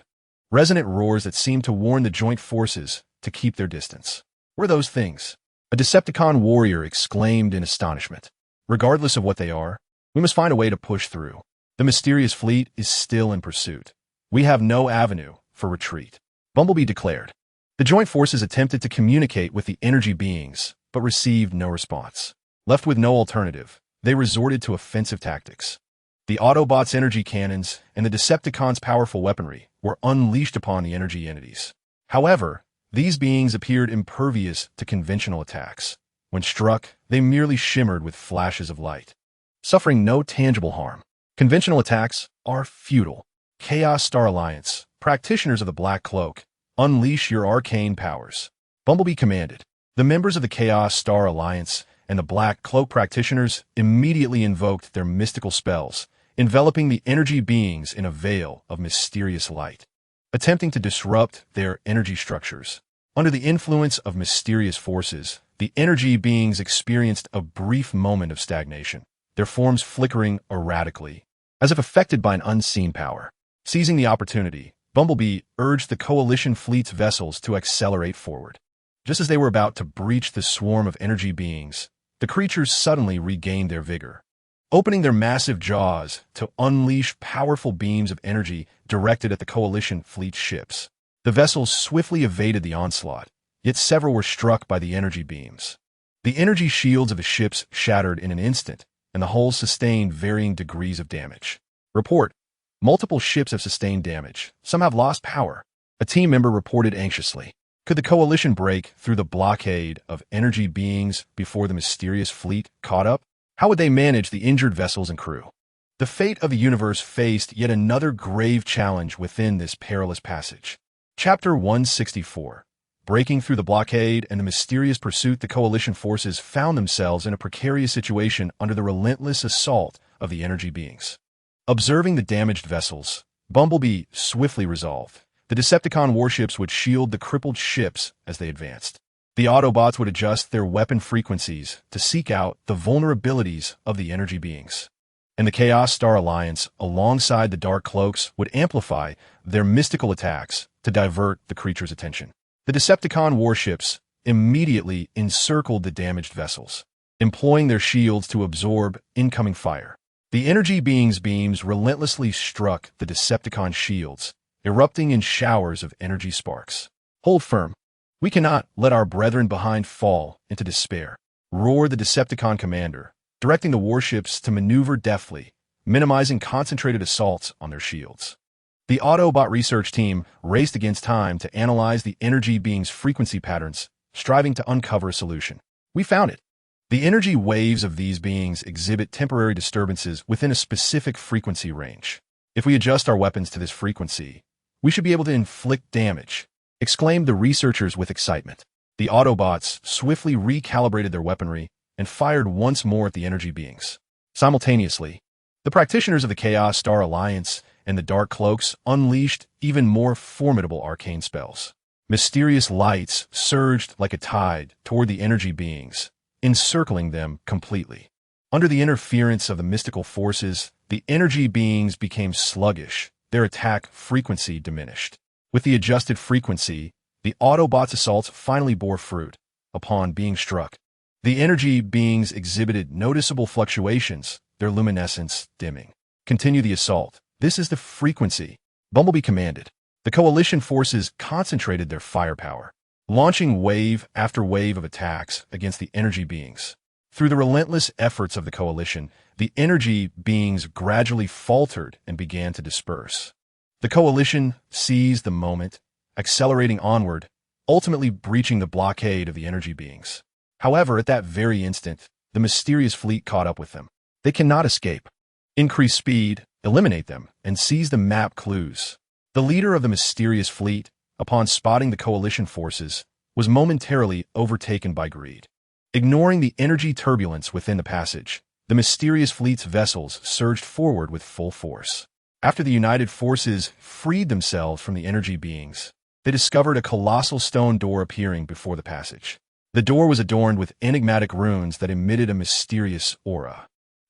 A: resonant roars that seemed to warn the joint forces to keep their distance. What are those things? A Decepticon warrior exclaimed in astonishment. Regardless of what they are, we must find a way to push through. The mysterious fleet is still in pursuit. We have no avenue for retreat, Bumblebee declared. The joint forces attempted to communicate with the energy beings, but received no response. Left with no alternative, they resorted to offensive tactics. The Autobots' energy cannons and the Decepticons' powerful weaponry were unleashed upon the energy entities. However, These beings appeared impervious to conventional attacks. When struck, they merely shimmered with flashes of light, suffering no tangible harm. Conventional attacks are futile. Chaos Star Alliance, practitioners of the Black Cloak, unleash your arcane powers. Bumblebee commanded. The members of the Chaos Star Alliance and the Black Cloak practitioners immediately invoked their mystical spells, enveloping the energy beings in a veil of mysterious light, attempting to disrupt their energy structures. Under the influence of mysterious forces, the energy beings experienced a brief moment of stagnation, their forms flickering erratically, as if affected by an unseen power. Seizing the opportunity, Bumblebee urged the Coalition fleet's vessels to accelerate forward. Just as they were about to breach the swarm of energy beings, the creatures suddenly regained their vigor, opening their massive jaws to unleash powerful beams of energy directed at the Coalition fleet ships. The vessels swiftly evaded the onslaught, yet several were struck by the energy beams. The energy shields of the ships shattered in an instant, and the hulls sustained varying degrees of damage. Report: multiple ships have sustained damage. Some have lost power. A team member reported anxiously. Could the Coalition break through the blockade of energy beings before the mysterious fleet caught up? How would they manage the injured vessels and crew? The fate of the universe faced yet another grave challenge within this perilous passage. Chapter 164. Breaking through the blockade and the mysterious pursuit, the Coalition forces found themselves in a precarious situation under the relentless assault of the energy beings. Observing the damaged vessels, Bumblebee swiftly resolved. The Decepticon warships would shield the crippled ships as they advanced. The Autobots would adjust their weapon frequencies to seek out the vulnerabilities of the energy beings. And the Chaos Star Alliance, alongside the Dark Cloaks, would amplify their mystical attacks to divert the creatures' attention. The Decepticon warships immediately encircled the damaged vessels, employing their shields to absorb incoming fire. The energy beings' beams relentlessly struck the Decepticon shields, erupting in showers of energy sparks. Hold firm. We cannot let our brethren behind fall into despair, roared the Decepticon commander, directing the warships to maneuver deftly, minimizing concentrated assaults on their shields. The Autobot research team raced against time to analyze the energy beings' frequency patterns, striving to uncover a solution. We found it. The energy waves of these beings exhibit temporary disturbances within a specific frequency range. If we adjust our weapons to this frequency, we should be able to inflict damage, exclaimed the researchers with excitement. The Autobots swiftly recalibrated their weaponry and fired once more at the energy beings. Simultaneously, the practitioners of the Chaos Star Alliance and the Dark Cloaks unleashed even more formidable arcane spells. Mysterious lights surged like a tide toward the energy beings, encircling them completely. Under the interference of the mystical forces, the energy beings became sluggish, their attack frequency diminished. With the adjusted frequency, the Autobots' assaults finally bore fruit. Upon being struck, the energy beings exhibited noticeable fluctuations, their luminescence dimming. Continue the assault. This is the frequency, Bumblebee commanded. The Coalition forces concentrated their firepower, launching wave after wave of attacks against the energy beings. Through the relentless efforts of the Coalition, the energy beings gradually faltered and began to disperse. The Coalition seized the moment, accelerating onward, ultimately breaching the blockade of the energy beings. However, at that very instant, the mysterious fleet caught up with them. They cannot escape. Increase speed, eliminate them, and seize the map clues. The leader of the mysterious fleet, upon spotting the Coalition forces, was momentarily overtaken by greed. Ignoring the energy turbulence within the passage, the mysterious fleet's vessels surged forward with full force. After the united forces freed themselves from the energy beings, they discovered a colossal stone door appearing before the passage. The door was adorned with enigmatic runes that emitted a mysterious aura.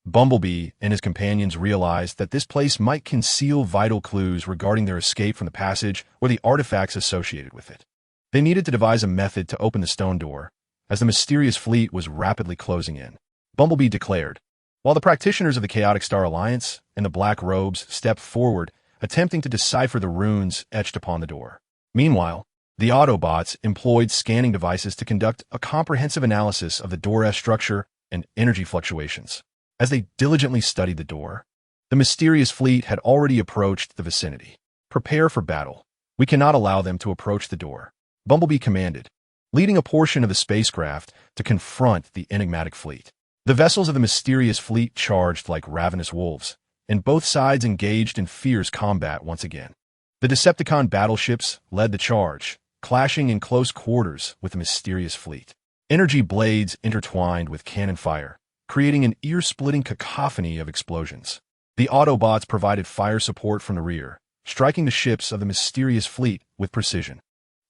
A: Bumblebee and his companions realized that this place might conceal vital clues regarding their escape from the passage or the artifacts associated with it. They needed to devise a method to open the stone door, as the mysterious fleet was rapidly closing in. Bumblebee declared, while the practitioners of the Chaotic Star Alliance and the Black Robes stepped forward, attempting to decipher the runes etched upon the door. Meanwhile, the Autobots employed scanning devices to conduct a comprehensive analysis of the door's structure and energy fluctuations. As they diligently studied the door, the mysterious fleet had already approached the vicinity. Prepare for battle. We cannot allow them to approach the door. Bumblebee commanded, leading a portion of the spacecraft to confront the enigmatic fleet. The vessels of the mysterious fleet charged like ravenous wolves, and both sides engaged in fierce combat once again. The Decepticon battleships led the charge, clashing in close quarters with the mysterious fleet. Energy blades intertwined with cannon fire, creating an ear-splitting cacophony of explosions. The Autobots provided fire support from the rear, striking the ships of the mysterious fleet with precision.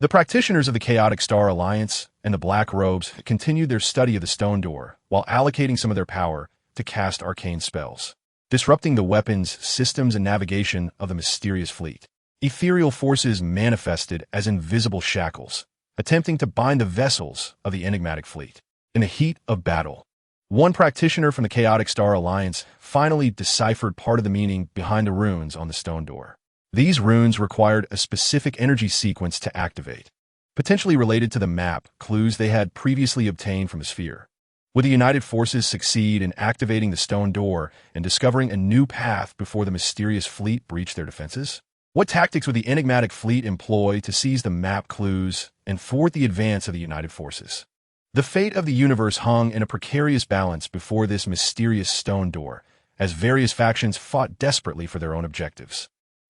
A: The practitioners of the Chaotic Star Alliance and the Black Robes continued their study of the Stone Door while allocating some of their power to cast arcane spells, disrupting the weapons, systems, and navigation of the mysterious fleet. Ethereal forces manifested as invisible shackles, attempting to bind the vessels of the enigmatic fleet. In the heat of battle, one practitioner from the Chaotic Star Alliance finally deciphered part of the meaning behind the runes on the Stone Door. These runes required a specific energy sequence to activate, potentially related to the map clues they had previously obtained from the sphere. Would the United Forces succeed in activating the Stone Door and discovering a new path before the mysterious fleet breached their defenses? What tactics would the enigmatic fleet employ to seize the map clues and thwart the advance of the United Forces? The fate of the universe hung in a precarious balance before this mysterious Stone Door, as various factions fought desperately for their own objectives.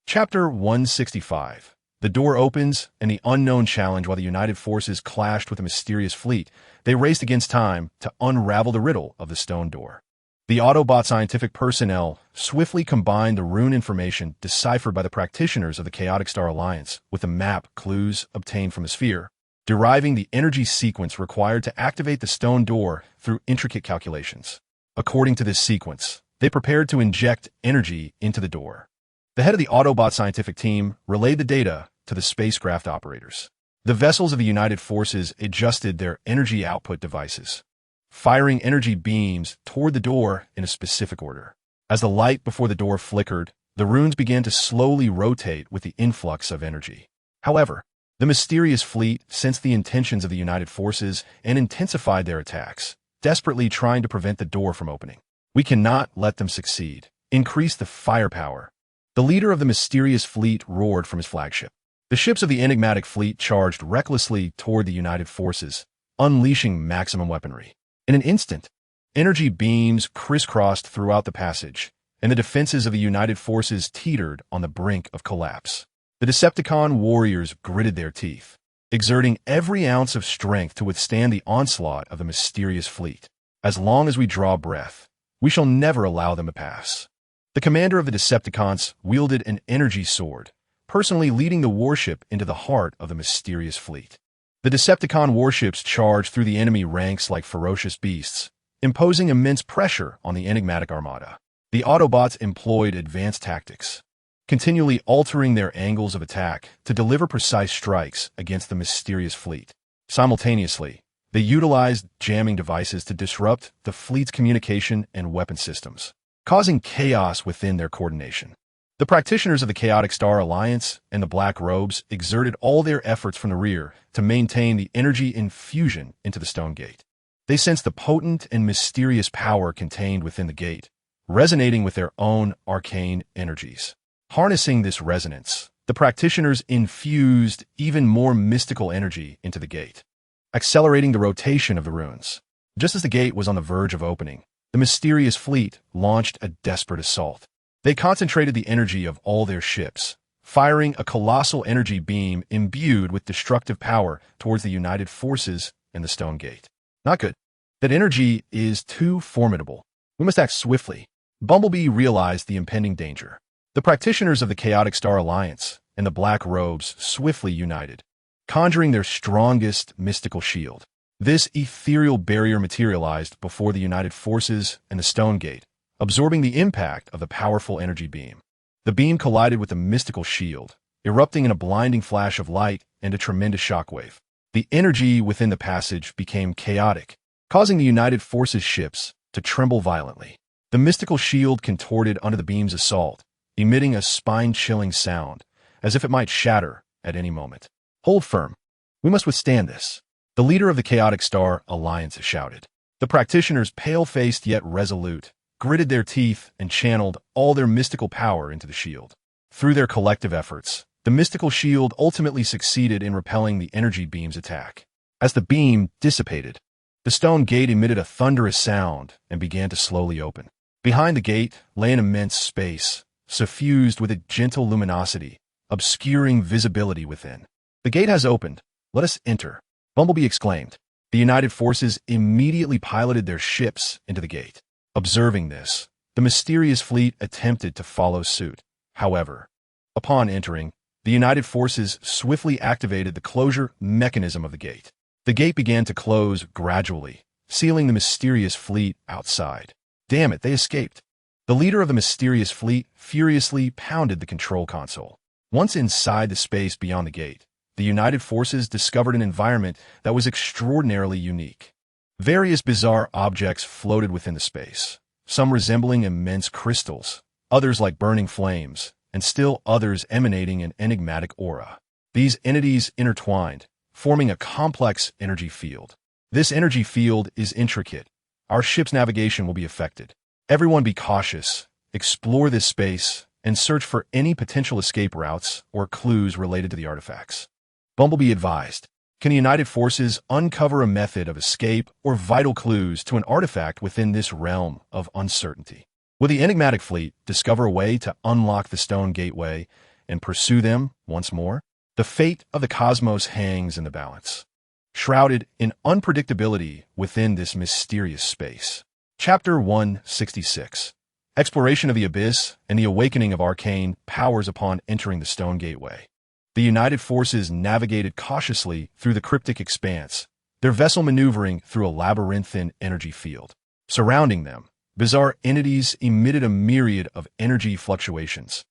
A: Chapter 165. The door opens, and the unknown challenge. While the United Forces clashed with the mysterious fleet, they raced against time to unravel the riddle of the Stone Door. The Autobot scientific personnel swiftly combined the rune information deciphered by the practitioners of the Chaotic Star Alliance with the map clues obtained from the sphere, deriving the energy sequence required to activate the Stone Door through intricate calculations. According to this sequence, they prepared to inject energy into the door. The head of the Autobot scientific team relayed the data to the spacecraft operators. The vessels of the United Forces adjusted their energy output devices, firing energy beams toward the door in a specific order. As the light before the door flickered, the runes began to slowly rotate with the influx of energy. However, the mysterious fleet sensed the intentions of the United Forces and intensified their attacks, desperately trying to prevent the door from opening. We cannot let them succeed. Increase the firepower. The leader of the mysterious fleet roared from his flagship. The ships of the enigmatic fleet charged recklessly toward the United Forces, unleashing maximum weaponry. In an instant, energy beams crisscrossed throughout the passage, and the defenses of the United Forces teetered on the brink of collapse. The Decepticon warriors gritted their teeth, exerting every ounce of strength to withstand the onslaught of the mysterious fleet. As long as we draw breath, we shall never allow them to pass. The commander of the Decepticons wielded an energy sword, personally leading the warship into the heart of the mysterious fleet. The Decepticon warships charged through the enemy ranks like ferocious beasts, imposing immense pressure on the enigmatic armada. The Autobots employed advanced tactics, continually altering their angles of attack to deliver precise strikes against the mysterious fleet. Simultaneously, they utilized jamming devices to disrupt the fleet's communication and weapon systems, causing chaos within their coordination. The practitioners of the Chaotic Star Alliance and the Black Robes exerted all their efforts from the rear to maintain the energy infusion into the stone gate. They sensed the potent and mysterious power contained within the gate, resonating with their own arcane energies. Harnessing this resonance, the practitioners infused even more mystical energy into the gate, accelerating the rotation of the runes. Just as the gate was on the verge of opening, the mysterious fleet launched a desperate assault. They concentrated the energy of all their ships, firing a colossal energy beam imbued with destructive power towards the United Forces and the Stone Gate. Not good. That energy is too formidable. We must act swiftly. Bumblebee realized the impending danger. The practitioners of the Chaotic Star Alliance and the Black Robes swiftly united, conjuring their strongest mystical shield. This ethereal barrier materialized before the United Forces and the Stone Gate, absorbing the impact of the powerful energy beam. The beam collided with the mystical shield, erupting in a blinding flash of light and a tremendous shockwave. The energy within the passage became chaotic, causing the United Forces ships to tremble violently. The mystical shield contorted under the beam's assault, emitting a spine-chilling sound, as if it might shatter at any moment. Hold firm. We must withstand this. The leader of the Chaotic Star Alliance shouted. The practitioners, pale-faced yet resolute, gritted their teeth and channeled all their mystical power into the shield. Through their collective efforts, The mystical shield ultimately succeeded in repelling the energy beam's attack. As the beam dissipated, the stone gate emitted a thunderous sound and began to slowly open. Behind the gate lay an immense space, suffused with a gentle luminosity, obscuring visibility within. "The gate has opened. Let us enter," Bumblebee exclaimed. The United Forces immediately piloted their ships into the gate. Observing this, the mysterious fleet attempted to follow suit. However, upon entering, the United Forces swiftly activated the closure mechanism of the gate. The gate began to close gradually, sealing the mysterious fleet outside. Damn it, they escaped. The leader of the mysterious fleet furiously pounded the control console. Once inside the space beyond the gate, the United Forces discovered an environment that was extraordinarily unique. Various bizarre objects floated within the space, some resembling immense crystals, others like burning flames, and still others emanating an enigmatic aura. These entities intertwined, forming a complex energy field. This energy field is intricate. Our ship's navigation will be affected. Everyone be cautious, explore this space, and search for any potential escape routes or clues related to the artifacts. Bumblebee advised, "Can the United Forces uncover a method of escape or vital clues to an artifact within this realm of uncertainty? Will the enigmatic fleet discover a way to unlock the stone gateway and pursue them once more?" The fate of the cosmos hangs in the balance, shrouded in unpredictability within this mysterious space. Chapter 166. Exploration of the Abyss and the Awakening of Arcane Powers upon entering the Stone Gateway. The United Forces navigated cautiously through the cryptic expanse, their vessel maneuvering through a labyrinthine energy field. Surrounding them, bizarre entities emitted a myriad of energy fluctuations,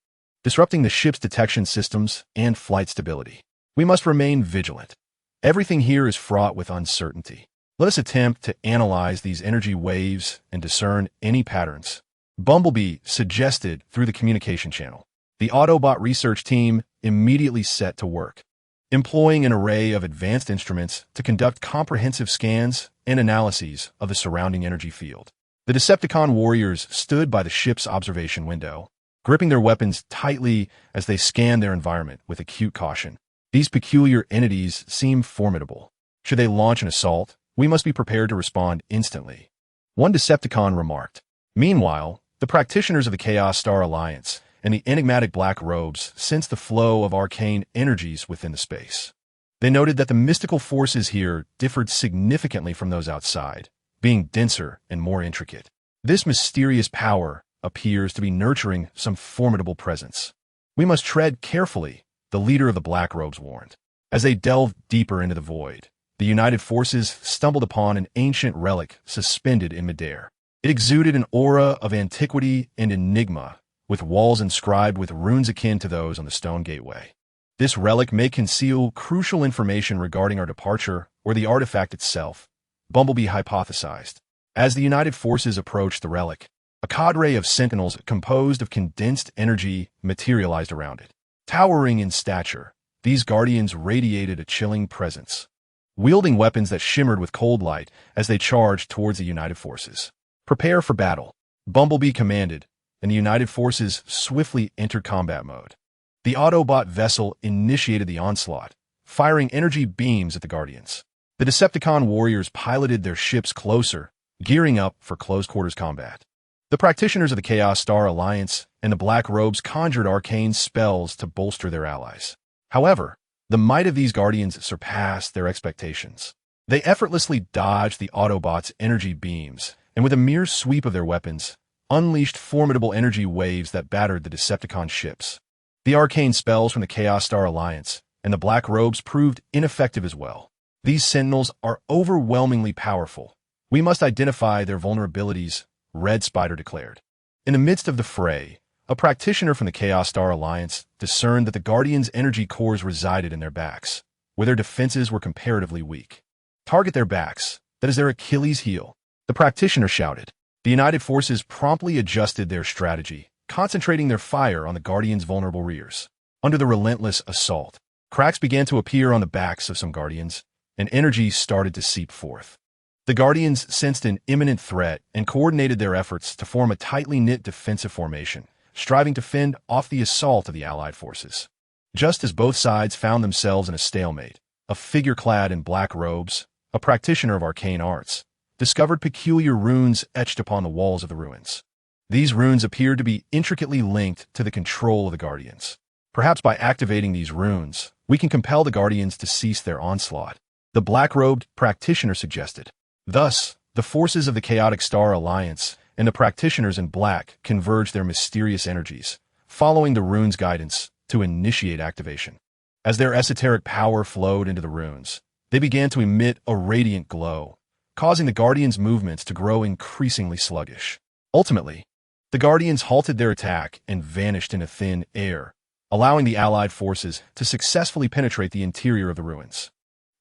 A: disrupting the ship's detection systems and flight stability. We must remain vigilant. Everything here is fraught with uncertainty. Let us attempt to analyze these energy waves and discern any patterns. Bumblebee suggested through the communication channel. The Autobot research team immediately set to work, employing an array of advanced instruments to conduct comprehensive scans and analyses of the surrounding energy field. The Decepticon warriors stood by the ship's observation window, gripping their weapons tightly as they scanned their environment with acute caution. These peculiar entities seem formidable. Should they launch an assault, we must be prepared to respond instantly, one Decepticon remarked. Meanwhile, the practitioners of the Chaos Star Alliance and the enigmatic Black Robes sensed the flow of arcane energies within the space. They noted that the mystical forces here differed significantly from those outside, being denser and more intricate. This mysterious power appears to be nurturing some formidable presence. "We must tread carefully," the leader of the Black Robes warned. As they delved deeper into the void, the United Forces stumbled upon an ancient relic suspended in midair. It exuded an aura of antiquity and enigma, with walls inscribed with runes akin to those on the Stone Gateway. This relic may conceal crucial information regarding our departure or the artifact itself, Bumblebee hypothesized. As the United Forces approached the relic, a cadre of sentinels composed of condensed energy materialized around it. Towering in stature, these guardians radiated a chilling presence, wielding weapons that shimmered with cold light as they charged towards the United Forces. "Prepare for battle," Bumblebee commanded, and the United Forces swiftly entered combat mode. The Autobot vessel initiated the onslaught, firing energy beams at the Guardians. The Decepticon warriors piloted their ships closer, gearing up for close-quarters combat. The practitioners of the Chaos Star Alliance and the Black Robes conjured arcane spells to bolster their allies. However, the might of these Guardians surpassed their expectations. They effortlessly dodged the Autobots' energy beams, and with a mere sweep of their weapons, unleashed formidable energy waves that battered the Decepticon ships. The arcane spells from the Chaos Star Alliance and the Black Robes proved ineffective as well. These sentinels are overwhelmingly powerful. We must identify their vulnerabilities, Red Spider declared. In the midst of the fray, a practitioner from the Chaos Star Alliance discerned that the Guardians' energy cores resided in their backs, where their defenses were comparatively weak. "Target their backs, that is their Achilles heel," the practitioner shouted. The United Forces promptly adjusted their strategy, concentrating their fire on the Guardians' vulnerable rears. Under the relentless assault, cracks began to appear on the backs of some Guardians, and energy started to seep forth. The Guardians sensed an imminent threat and coordinated their efforts to form a tightly knit defensive formation, striving to fend off the assault of the Allied forces. Just as both sides found themselves in a stalemate, a figure clad in black robes, a practitioner of arcane arts, discovered peculiar runes etched upon the walls of the ruins. These runes appeared to be intricately linked to the control of the Guardians. Perhaps by activating these runes, we can compel the Guardians to cease their onslaught, the black-robed practitioner suggested. Thus, the forces of the Chaotic Star Alliance and the practitioners in black converged their mysterious energies, following the runes' guidance to initiate activation. As their esoteric power flowed into the runes, they began to emit a radiant glow, causing the Guardians' movements to grow increasingly sluggish. Ultimately, the Guardians halted their attack and vanished into thin air, allowing the Allied forces to successfully penetrate the interior of the ruins.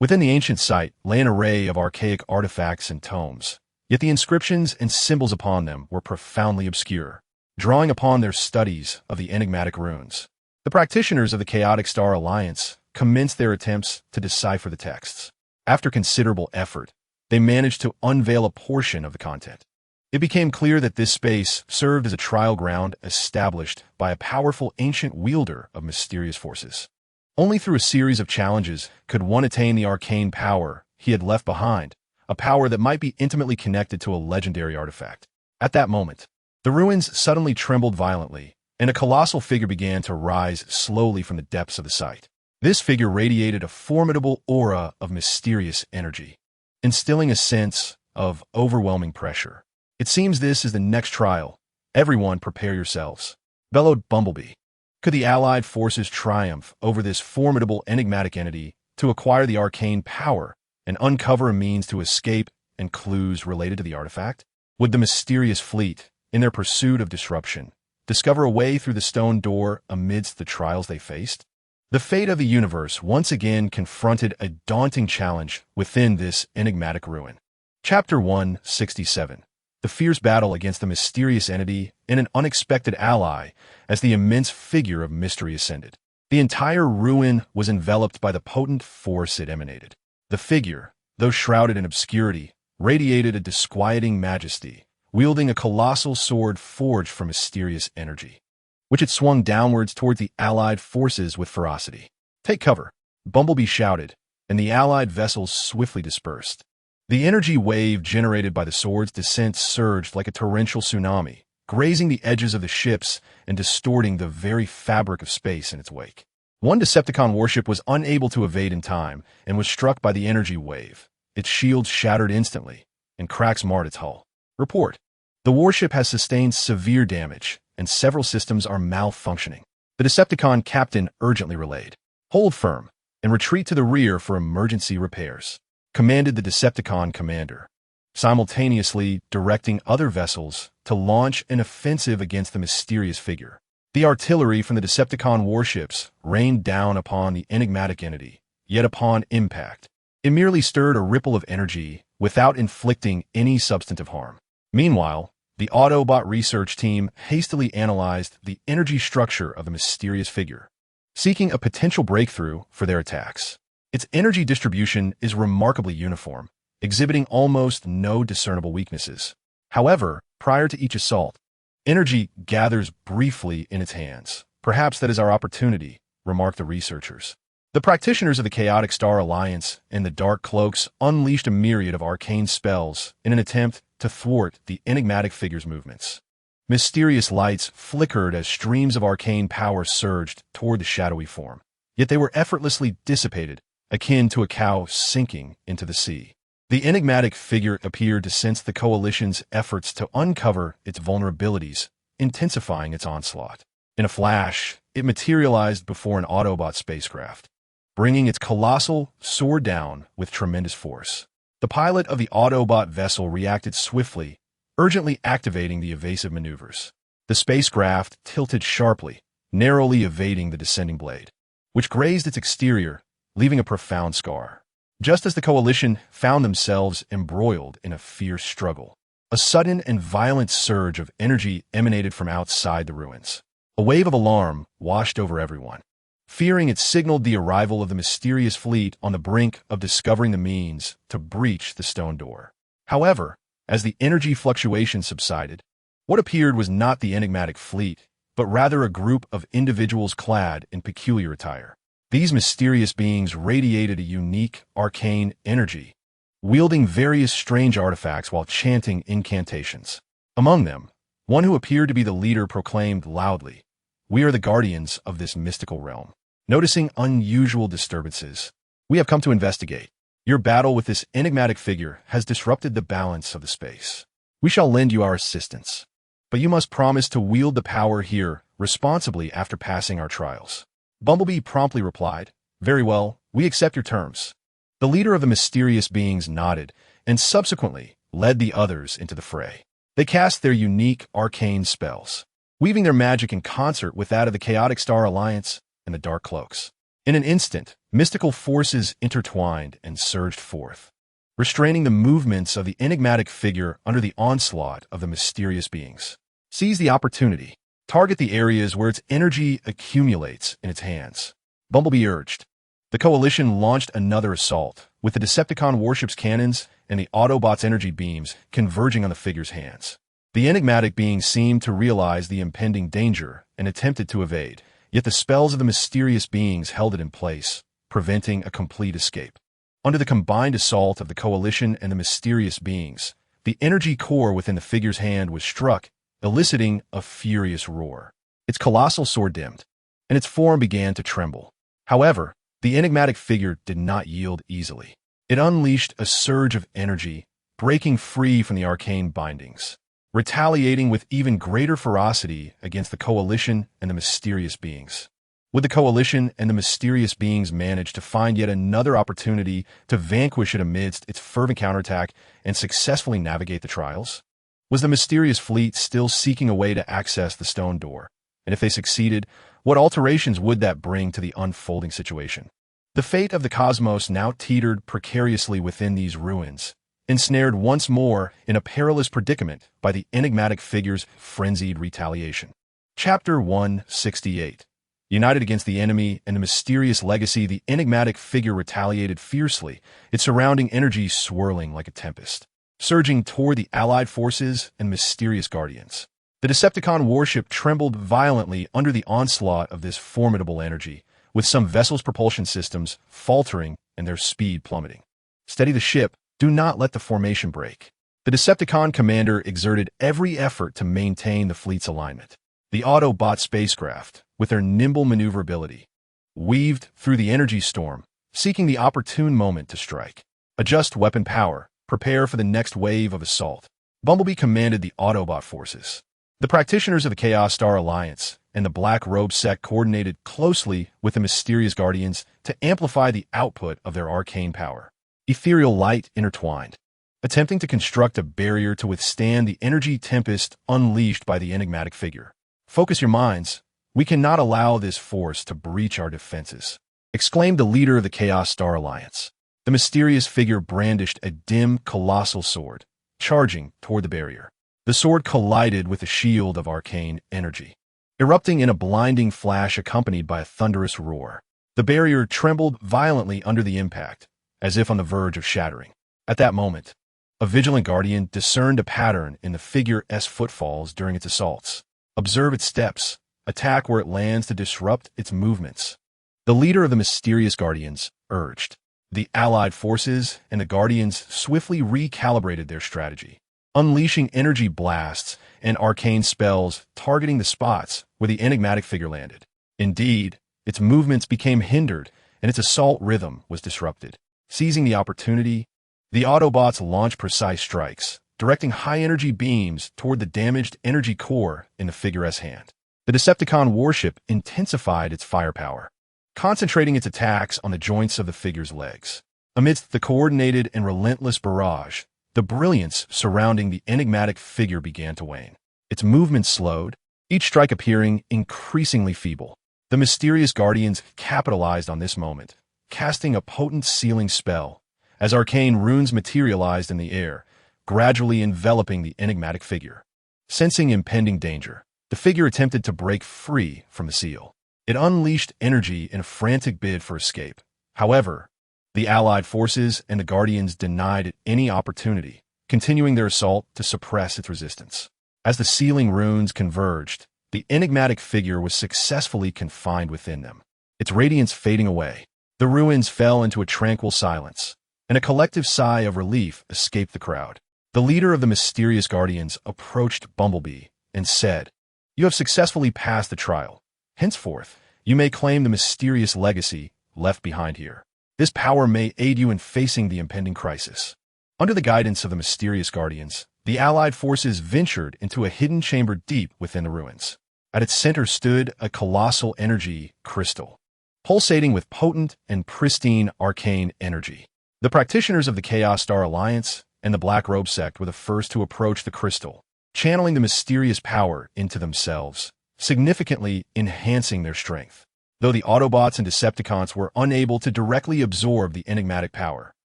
A: Within the ancient site lay an array of archaic artifacts and tomes, yet the inscriptions and symbols upon them were profoundly obscure, drawing upon their studies of the enigmatic runes. The practitioners of the Chaotic Star Alliance commenced their attempts to decipher the texts. After considerable effort, they managed to unveil a portion of the content. It became clear that this space served as a trial ground established by a powerful ancient wielder of mysterious forces. Only through a series of challenges could one attain the arcane power he had left behind, a power that might be intimately connected to a legendary artifact. At that moment, the ruins suddenly trembled violently, and a colossal figure began to rise slowly from the depths of the site. This figure radiated a formidable aura of mysterious energy, instilling a sense of overwhelming pressure. "It seems this is the next trial. Everyone prepare yourselves," bellowed Bumblebee. Could the Allied forces triumph over this formidable enigmatic entity to acquire the arcane power and uncover a means to escape and clues related to the artifact? Would the mysterious fleet, in their pursuit of disruption, discover a way through the stone door amidst the trials they faced? The fate of the universe once again confronted a daunting challenge within this enigmatic ruin. Chapter 167. The fierce battle against the mysterious entity and an unexpected ally as the immense figure of mystery ascended. The entire ruin was enveloped by the potent force it emanated. The figure, though shrouded in obscurity, radiated a disquieting majesty, wielding a colossal sword forged from mysterious energy, which it swung downwards toward the Allied forces with ferocity. "Take cover," Bumblebee shouted, and the Allied vessels swiftly dispersed. The energy wave generated by the sword's descent surged like a torrential tsunami, grazing the edges of the ships and distorting the very fabric of space in its wake. One Decepticon warship was unable to evade in time and was struck by the energy wave. Its shields shattered instantly, and cracks marred its hull. Report: the warship has sustained severe damage, and several systems are malfunctioning. The Decepticon captain urgently relayed. "Hold firm, and retreat to the rear for emergency repairs," commanded the Decepticon commander, simultaneously directing other vessels to launch an offensive against the mysterious figure. The artillery from the Decepticon warships rained down upon the enigmatic entity, yet upon impact, it merely stirred a ripple of energy without inflicting any substantive harm. Meanwhile, the Autobot research team hastily analyzed the energy structure of the mysterious figure, seeking a potential breakthrough for their attacks. Its energy distribution is remarkably uniform, exhibiting almost no discernible weaknesses. However, prior to each assault, energy gathers briefly in its hands. "Perhaps that is our opportunity," remarked the researchers. The practitioners of the Chaotic Star Alliance and the Dark Cloaks unleashed a myriad of arcane spells in an attempt to thwart the enigmatic figure's movements. Mysterious lights flickered as streams of arcane power surged toward the shadowy form, yet they were effortlessly dissipated, akin to a cow sinking into the sea. The enigmatic figure appeared to sense the coalition's efforts to uncover its vulnerabilities, intensifying its onslaught. In a flash, it materialized before an Autobot spacecraft, bringing its colossal sword down with tremendous force. The pilot of the Autobot vessel reacted swiftly, urgently activating the evasive maneuvers. The spacecraft tilted sharply, narrowly evading the descending blade, which grazed its exterior, leaving a profound scar. Just as the coalition found themselves embroiled in a fierce struggle, a sudden and violent surge of energy emanated from outside the ruins. A wave of alarm washed over everyone. Fearing it signaled the arrival of the mysterious fleet on the brink of discovering the means to breach the stone door. However, as the energy fluctuation subsided, what appeared was not the enigmatic fleet, but rather a group of individuals clad in peculiar attire. These mysterious beings radiated a unique, arcane energy, wielding various strange artifacts while chanting incantations. Among them, one who appeared to be the leader proclaimed loudly, "We are the guardians of this mystical realm." Noticing unusual disturbances, "We have come to investigate. Your battle with this enigmatic figure has disrupted the balance of the space. We shall lend you our assistance, but you must promise to wield the power here responsibly after passing our trials." Bumblebee promptly replied, "Very well, we accept your terms." The leader of the mysterious beings nodded and subsequently led the others into the fray. They cast their unique arcane spells, weaving their magic in concert with that of the Chaotic Star Alliance and the Dark Cloaks. In an instant, mystical forces intertwined and surged forth, restraining the movements of the enigmatic figure under the onslaught of the mysterious beings. Seize the opportunity. Target the areas where its energy accumulates in its hands, Bumblebee urged. The Coalition launched another assault, with the Decepticon warship's cannons and the Autobots' energy beams converging on the figure's hands. The enigmatic being seemed to realize the impending danger and attempted to evade, yet the spells of the mysterious beings held it in place, preventing a complete escape. Under the combined assault of the Coalition and the mysterious beings, the energy core within the figure's hand was struck, eliciting a furious roar. Its colossal sword dimmed, and its form began to tremble. However, the enigmatic figure did not yield easily. It unleashed a surge of energy, breaking free from the arcane bindings, retaliating with even greater ferocity against the Coalition and the mysterious beings. Would the Coalition and the mysterious beings manage to find yet another opportunity to vanquish it amidst its fervent counterattack and successfully navigate the trials? Was the mysterious fleet still seeking a way to access the stone door? And if they succeeded, what alterations would that bring to the unfolding situation? The fate of the cosmos now teetered precariously within these ruins, ensnared once more in a perilous predicament by the enigmatic figure's frenzied retaliation. Chapter 168. United against the enemy and the mysterious legacy, the enigmatic figure retaliated fiercely, its surrounding energy swirling like a tempest, surging toward the Allied forces and mysterious guardians. The Decepticon warship trembled violently under the onslaught of this formidable energy, with some vessels' propulsion systems faltering and their speed plummeting. "Steady the ship. Do not let the formation break." The Decepticon commander exerted every effort to maintain the fleet's alignment. The Autobot spacecraft, with their nimble maneuverability, weaved through the energy storm, seeking the opportune moment to strike. "Adjust weapon power. Prepare for the next wave of assault." Bumblebee commanded the Autobot forces. The practitioners of the Chaos Star Alliance and the Black Robe sect coordinated closely with the mysterious guardians to amplify the output of their arcane power. Ethereal light intertwined, attempting to construct a barrier to withstand the energy tempest unleashed by the enigmatic figure. "Focus your minds. We cannot allow this force to breach our defenses," exclaimed the leader of the Chaos Star Alliance. The mysterious figure brandished a dim, colossal sword, charging toward the barrier. The sword collided with a shield of arcane energy, erupting in a blinding flash accompanied by a thunderous roar. The barrier trembled violently under the impact, as if on the verge of shattering. At that moment, a vigilant guardian discerned a pattern in the figure's footfalls during its assaults. "Observe its steps. Attack where it lands to disrupt its movements," the leader of the mysterious guardians urged. The Allied forces and the guardians swiftly recalibrated their strategy, unleashing energy blasts and arcane spells targeting the spots where the enigmatic figure landed. Indeed, its movements became hindered and its assault rhythm was disrupted. Seizing the opportunity, the Autobots launched precise strikes, directing high-energy beams toward the damaged energy core in the figure's hand. The Decepticon warship intensified its firepower, concentrating its attacks on the joints of the figure's legs. Amidst the coordinated and relentless barrage, the brilliance surrounding the enigmatic figure began to wane. Its movements slowed, each strike appearing increasingly feeble. The mysterious guardians capitalized on this moment, casting a potent sealing spell as arcane runes materialized in the air, gradually enveloping the enigmatic figure. Sensing impending danger, the figure attempted to break free from the seal. It unleashed energy in a frantic bid for escape. However, the Allied forces and the Guardians denied it any opportunity, continuing their assault to suppress its resistance. As the sealing runes converged, The enigmatic figure was successfully confined within them, its radiance fading away. The ruins fell into a tranquil silence, and a collective sigh of relief escaped the crowd. The leader of the mysterious guardians approached Bumblebee and said, "You have successfully passed the trial. Henceforth, you may claim the mysterious legacy left behind here. This power may aid you in facing the impending crisis." Under the guidance of the mysterious guardians, the Allied forces ventured into a hidden chamber deep within the ruins. At its center stood a colossal energy crystal, pulsating with potent and pristine arcane energy. The practitioners of the Chaos Star Alliance and the Black Robe sect were the first to approach the crystal, channeling the mysterious power into themselves, significantly enhancing their strength. Though the Autobots and Decepticons were unable to directly absorb the enigmatic power,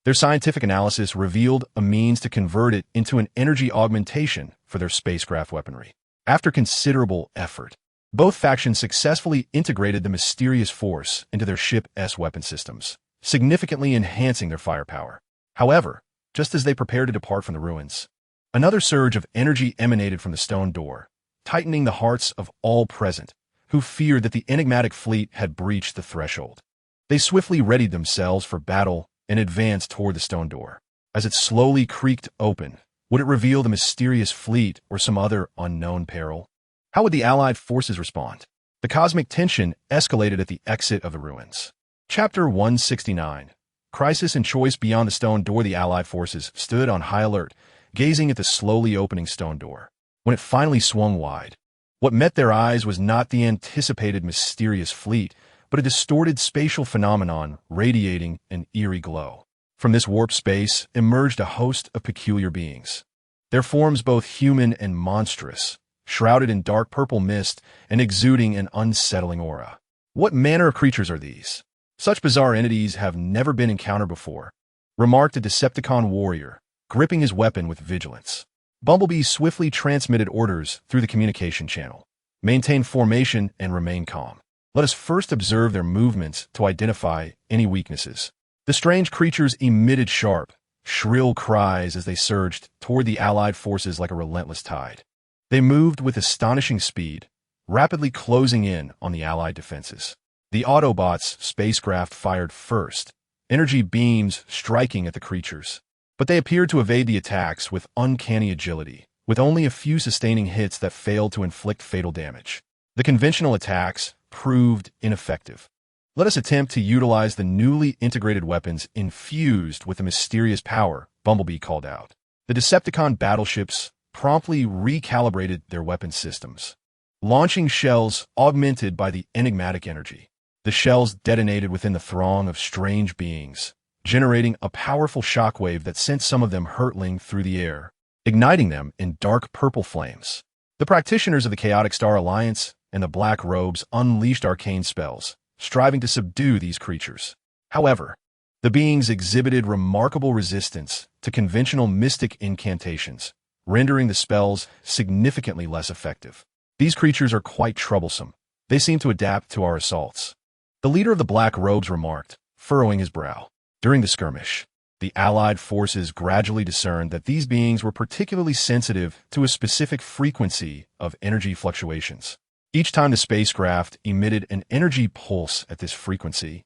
A: their scientific analysis revealed a means to convert it into an energy augmentation for their spacecraft weaponry. After considerable effort, both factions successfully integrated the mysterious force into their ship's weapon systems, significantly enhancing their firepower. However, just as they prepared to depart from the ruins, another surge of energy emanated from the stone door, tightening the hearts of all present, who feared that the enigmatic fleet had breached the threshold. They swiftly readied themselves for battle and advanced toward the stone door. As it slowly creaked open, would it reveal the mysterious fleet or some other unknown peril? How would the Allied forces respond? The cosmic tension escalated at the exit of the ruins. Chapter 169. Crisis and Choice. Beyond the stone door, the Allied forces stood on high alert, gazing at the slowly opening stone door. When it finally swung wide, what met their eyes was not the anticipated mysterious fleet, but a distorted spatial phenomenon radiating an eerie glow. From this warped space emerged a host of peculiar beings, their forms both human and monstrous, shrouded in dark purple mist and exuding an unsettling aura. What manner of creatures are these? Such bizarre entities have never been encountered before, remarked a Decepticon warrior, gripping his weapon with vigilance. Bumblebee swiftly transmitted orders through the communication channel. Maintain formation and remain calm. Let us first observe their movements to identify any weaknesses. The strange creatures emitted sharp, shrill cries as they surged toward the Allied forces like a relentless tide. They moved with astonishing speed, rapidly closing in on the Allied defenses. The Autobots' spacecraft fired first, energy beams striking at the creatures. But they appeared to evade the attacks with uncanny agility, with only a few sustaining hits that failed to inflict fatal damage. The conventional attacks proved ineffective. Let us attempt to utilize the newly integrated weapons infused with the mysterious power, Bumblebee called out. The Decepticon battleships promptly recalibrated their weapon systems, launching shells augmented by the enigmatic energy. The shells detonated within the throng of strange beings, generating a powerful shockwave that sent some of them hurtling through the air, igniting them in dark purple flames. The practitioners of the Chaotic Star Alliance and the Black Robes unleashed arcane spells, striving to subdue these creatures. However, the beings exhibited remarkable resistance to conventional mystic incantations, rendering the spells significantly less effective. These creatures are quite troublesome. They seem to adapt to our assaults. The leader of the Black Robes remarked, furrowing his brow. During the skirmish, the Allied forces gradually discerned that these beings were particularly sensitive to a specific frequency of energy fluctuations. Each time the spacecraft emitted an energy pulse at this frequency,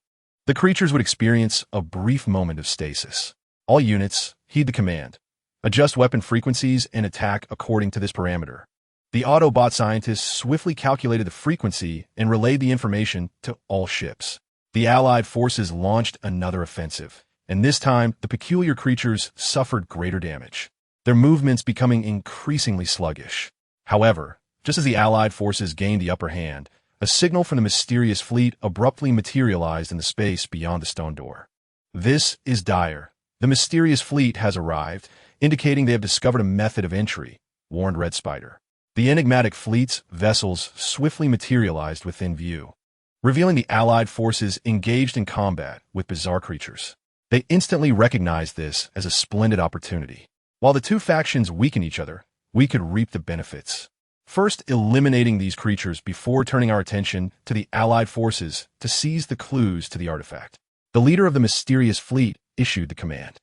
A: the creatures would experience a brief moment of stasis. All units, heed the command. Adjust weapon frequencies and attack according to this parameter. The Autobot scientists swiftly calculated the frequency and relayed the information to all ships. The Allied forces launched another offensive, and this time the peculiar creatures suffered greater damage, their movements becoming increasingly sluggish. However, just as the Allied forces gained the upper hand, a signal from the mysterious fleet abruptly materialized in the space beyond the stone door. "This is dire. The mysterious fleet has arrived, indicating they have discovered a method of entry," warned Red Spider. The enigmatic fleet's vessels swiftly materialized within view, revealing the Allied forces engaged in combat with bizarre creatures. They instantly recognized this as a splendid opportunity. While the two factions weaken each other, we could reap the benefits. First, eliminating these creatures before turning our attention to the Allied forces to seize the clues to the artifact. The leader of the mysterious fleet issued the command.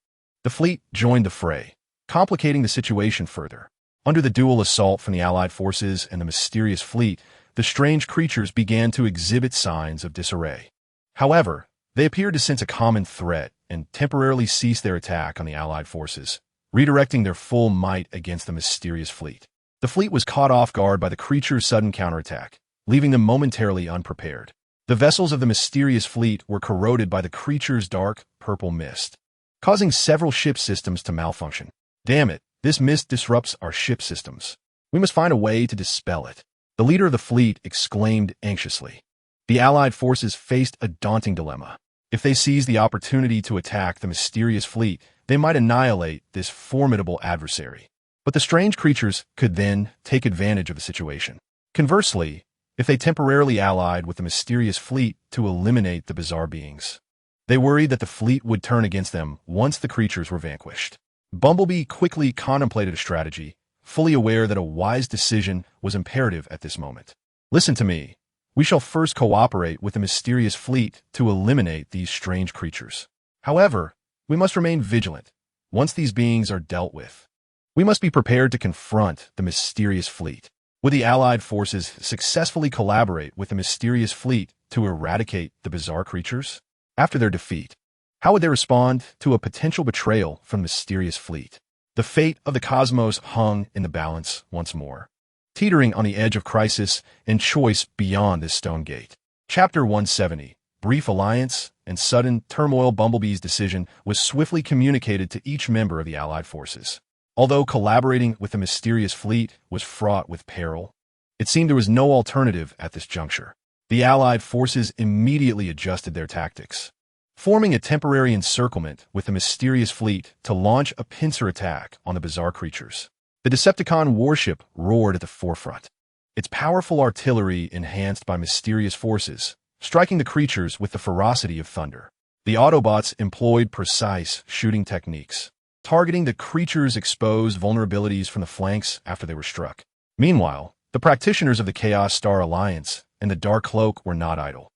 A: The fleet joined the fray, complicating the situation further. Under the dual assault from the Allied forces and the mysterious fleet, the strange creatures began to exhibit signs of disarray. However, they appeared to sense a common threat and temporarily ceased their attack on the Allied forces, redirecting their full might against the mysterious fleet. The fleet was caught off guard by the creatures' sudden counterattack, leaving them momentarily unprepared. The vessels of the mysterious fleet were corroded by the creatures' dark, purple mist, causing several ship systems to malfunction. Damn it, this mist disrupts our ship systems. We must find a way to dispel it. The leader of the fleet exclaimed anxiously. The Allied forces faced a daunting dilemma. If they seized the opportunity to attack the mysterious fleet, they might annihilate this formidable adversary. But the strange creatures could then take advantage of the situation. Conversely, if they temporarily allied with the mysterious fleet to eliminate the bizarre beings, they worried that the fleet would turn against them once the creatures were vanquished. Bumblebee quickly contemplated a strategy, fully aware that a wise decision was imperative at this moment. Listen to me. We shall first cooperate with the mysterious fleet to eliminate these strange creatures. However, we must remain vigilant. Once these beings are dealt with, we must be prepared to confront the mysterious fleet. Would the Allied forces successfully collaborate with the mysterious fleet to eradicate the bizarre creatures? After their defeat, how would they respond to a potential betrayal from the mysterious fleet? The fate of the cosmos hung in the balance once more, teetering on the edge of crisis and choice beyond this stone gate. Chapter 170, Brief Alliance and Sudden Turmoil. Bumblebee's decision was swiftly communicated to each member of the Allied forces. Although collaborating with the mysterious fleet was fraught with peril, it seemed there was no alternative at this juncture. The Allied forces immediately adjusted their tactics, forming a temporary encirclement with the mysterious fleet to launch a pincer attack on the bizarre creatures. The Decepticon warship roared at the forefront, its powerful artillery enhanced by mysterious forces, striking the creatures with the ferocity of thunder. The Autobots employed precise shooting techniques, targeting the creatures' exposed vulnerabilities from the flanks after they were struck. Meanwhile, the practitioners of the Chaos Star Alliance and the Dark Cloak were not idle.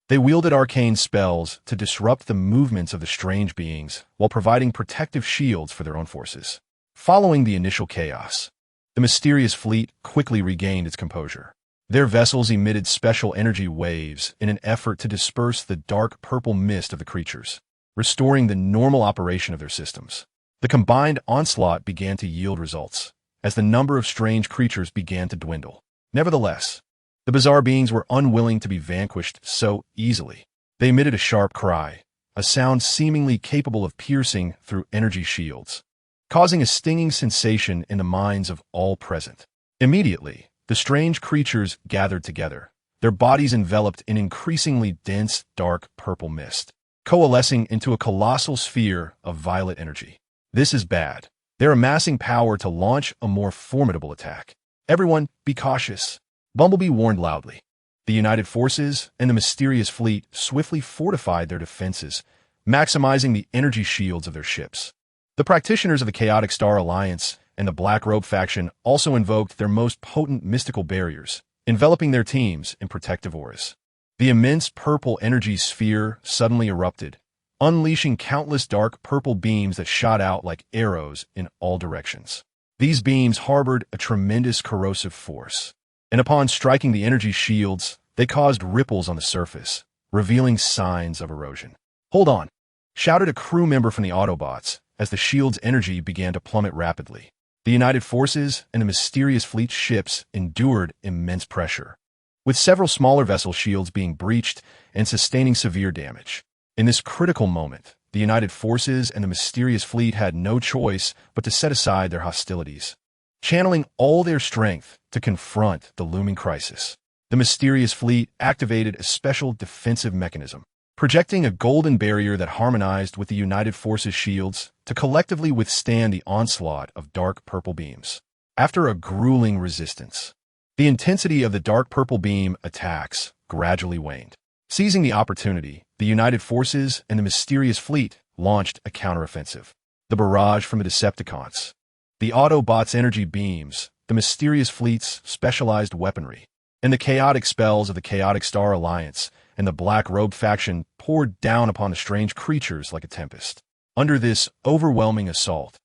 A: They wielded arcane spells to disrupt the movements of the strange beings while providing protective shields for their own forces. Following the initial chaos, the mysterious fleet quickly regained its composure. Their vessels emitted special energy waves in an effort to disperse the dark purple mist of the creatures, restoring the normal operation of their systems. The combined onslaught began to yield results, as the number of strange creatures began to dwindle. Nevertheless, the bizarre beings were unwilling to be vanquished so easily. They emitted a sharp cry, a sound seemingly capable of piercing through energy shields, causing a stinging sensation in the minds of all present. Immediately, the strange creatures gathered together, their bodies enveloped in increasingly dense, dark purple mist, coalescing into a colossal sphere of violet energy. This is bad. They're amassing power to launch a more formidable attack. Everyone, be cautious. Bumblebee warned loudly. The United Forces and the mysterious fleet swiftly fortified their defenses, maximizing the energy shields of their ships. The practitioners of the Chaotic Star Alliance and the Black Robe faction also invoked their most potent mystical barriers, enveloping their teams in protective auras. The immense purple energy sphere suddenly erupted, unleashing countless dark purple beams that shot out like arrows in all directions. These beams harbored a tremendous corrosive force, and upon striking the energy shields, they caused ripples on the surface, revealing signs of erosion. "Hold on," shouted a crew member from the Autobots as the shield's energy began to plummet rapidly. The United Forces and the mysterious fleet ships endured immense pressure, with several smaller vessel shields being breached and sustaining severe damage. In this critical moment, the United Forces and the mysterious fleet had no choice but to set aside their hostilities, channeling all their strength to confront the looming crisis. The mysterious fleet activated a special defensive mechanism, projecting a golden barrier that harmonized with the United Forces shields to collectively withstand the onslaught of dark purple beams. After a grueling resistance, the intensity of the dark purple beam attacks gradually waned. Seizing the opportunity, the United Forces and the mysterious fleet launched a counteroffensive. The barrage from the Decepticons, the Autobots' energy beams, the mysterious fleet's specialized weaponry, and the chaotic spells of the Chaotic Star Alliance and the Black Robe faction poured down upon the strange creatures like a tempest. Under this overwhelming assault,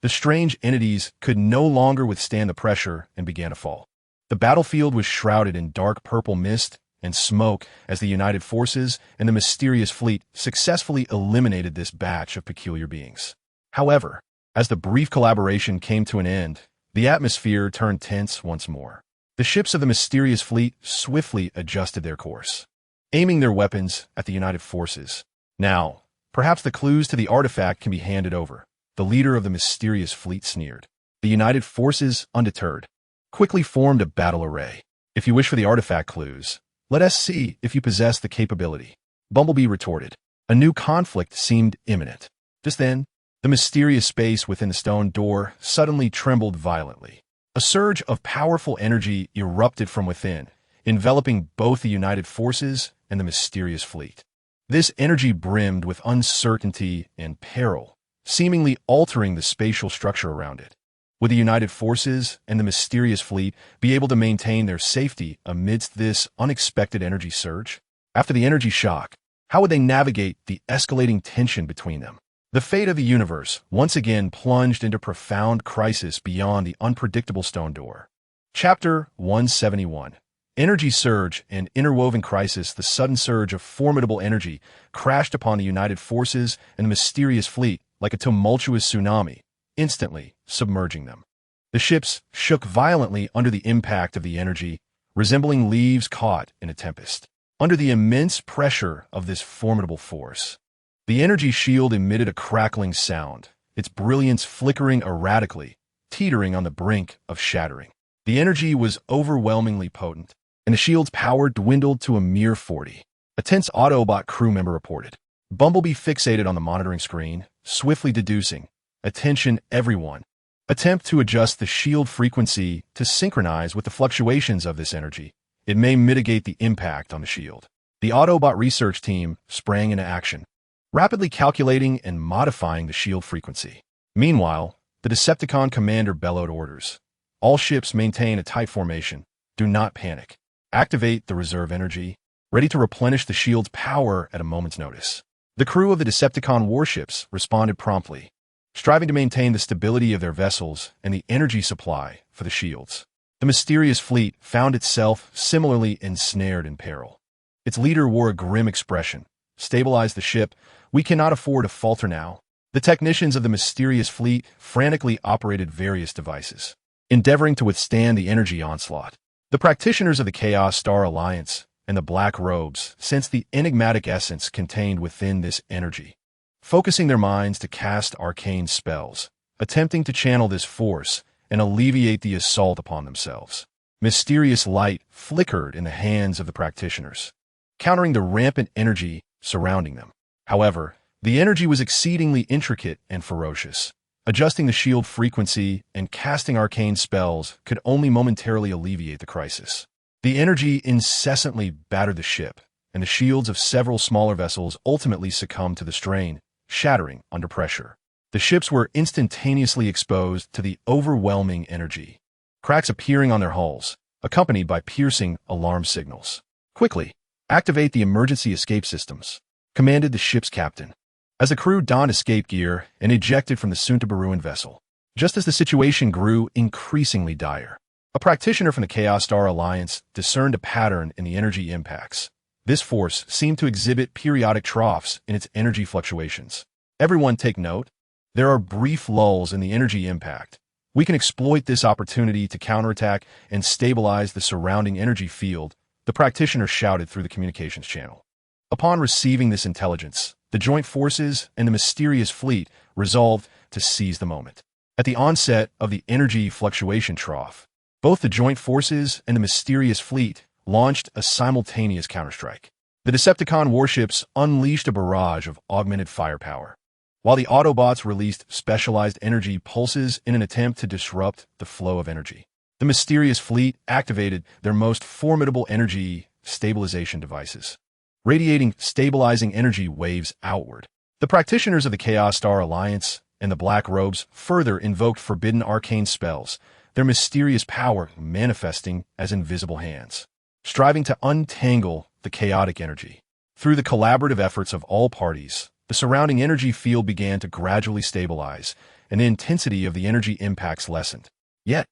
A: The strange entities could no longer withstand the pressure and began to fall. The battlefield was shrouded in dark purple mist and smoke as the united forces and the mysterious fleet successfully eliminated this batch of peculiar beings. However, as the brief collaboration came to an end, the atmosphere turned tense once more. The ships of the mysterious fleet swiftly adjusted their course, aiming their weapons at the united forces. Now, perhaps the clues to the artifact can be handed over, the leader of the mysterious fleet sneered. The united forces, undeterred, quickly formed a battle array. If you wish for the artifact clues, let us see if you possess the capability. Bumblebee retorted. A new conflict seemed imminent. Just then, the mysterious space within the stone door suddenly trembled violently. A surge of powerful energy erupted from within, enveloping both the united forces and the mysterious fleet. This energy brimmed with uncertainty and peril, seemingly altering the spatial structure around it. Would the united forces and the mysterious fleet be able to maintain their safety amidst this unexpected energy surge? After the energy shock, how would they navigate the escalating tension between them? The fate of the universe once again plunged into profound crisis beyond the unpredictable stone door. Chapter 171. Energy surge and interwoven crisis. The sudden surge of formidable energy crashed upon the united forces and the mysterious fleet like a tumultuous tsunami, instantly submerging them. The ships shook violently under the impact of the energy, resembling leaves caught in a tempest. Under the immense pressure of this formidable force, the energy shield emitted a crackling sound, its brilliance flickering erratically, teetering on the brink of shattering. The energy was overwhelmingly potent, and the shield's power dwindled to a mere 40. A tense Autobot crew member reported. Bumblebee fixated on the monitoring screen, swiftly deducing, "Attention everyone. Attempt to adjust the shield frequency to synchronize with the fluctuations of this energy. It may mitigate the impact on the shield." The Autobot research team sprang into action, rapidly calculating and modifying the shield frequency. Meanwhile, the Decepticon commander bellowed orders. All ships maintain a tight formation. Do not panic. Activate the reserve energy, ready to replenish the shield's power at a moment's notice. The crew of the Decepticon warships responded promptly, striving to maintain the stability of their vessels and the energy supply for the shields. The mysterious fleet found itself similarly ensnared in peril. Its leader wore a grim expression. "Stabilize the ship. We cannot afford to falter now." The technicians of the mysterious fleet frantically operated various devices, endeavoring to withstand the energy onslaught. The practitioners of the Chaos Star Alliance and the Black Robes sensed the enigmatic essence contained within this energy, focusing their minds to cast arcane spells, attempting to channel this force and alleviate the assault upon themselves. Mysterious light flickered in the hands of the practitioners, countering the rampant energy surrounding them. However, the energy was exceedingly intricate and ferocious. Adjusting the shield frequency and casting arcane spells could only momentarily alleviate the crisis. The energy incessantly battered the ship, and the shields of several smaller vessels ultimately succumbed to the strain, shattering under pressure. The ships were instantaneously exposed to the overwhelming energy, cracks appearing on their hulls, accompanied by piercing alarm signals. "Quickly, activate the emergency escape systems," commanded the ship's captain, as the crew donned escape gear and ejected from the soon-to-be-ruined vessel. Just as the situation grew increasingly dire, a practitioner from the Chaos Star Alliance discerned a pattern in the energy impacts. This force seemed to exhibit periodic troughs in its energy fluctuations. "Everyone take note. There are brief lulls in the energy impact. We can exploit this opportunity to counterattack and stabilize the surrounding energy field," the practitioner shouted through the communications channel. Upon receiving this intelligence, the joint forces and the mysterious fleet resolved to seize the moment. At the onset of the energy fluctuation trough, both the joint forces and the mysterious fleet launched a simultaneous counterstrike. The Decepticon warships unleashed a barrage of augmented firepower, while the Autobots released specialized energy pulses in an attempt to disrupt the flow of energy. The mysterious fleet activated their most formidable energy stabilization devices, radiating stabilizing energy waves outward. The practitioners of the Chaos Star Alliance and the Black Robes further invoked forbidden arcane spells, their mysterious power manifesting as invisible hands, striving to untangle the chaotic energy. Through the collaborative efforts of all parties, the surrounding energy field began to gradually stabilize, and the intensity of the energy impacts lessened. Yet,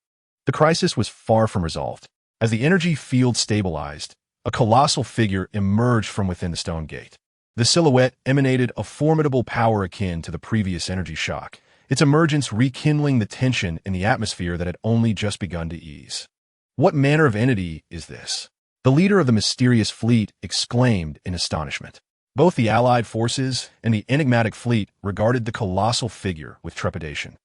A: the crisis was far from resolved. As the energy field stabilized, a colossal figure emerged from within the stone gate. The silhouette emanated a formidable power akin to the previous energy shock, its emergence rekindling the tension in the atmosphere that had only just begun to ease. "What manner of entity is this?" the leader of the mysterious fleet exclaimed in astonishment. Both the Allied forces and the enigmatic fleet regarded the colossal figure with trepidation,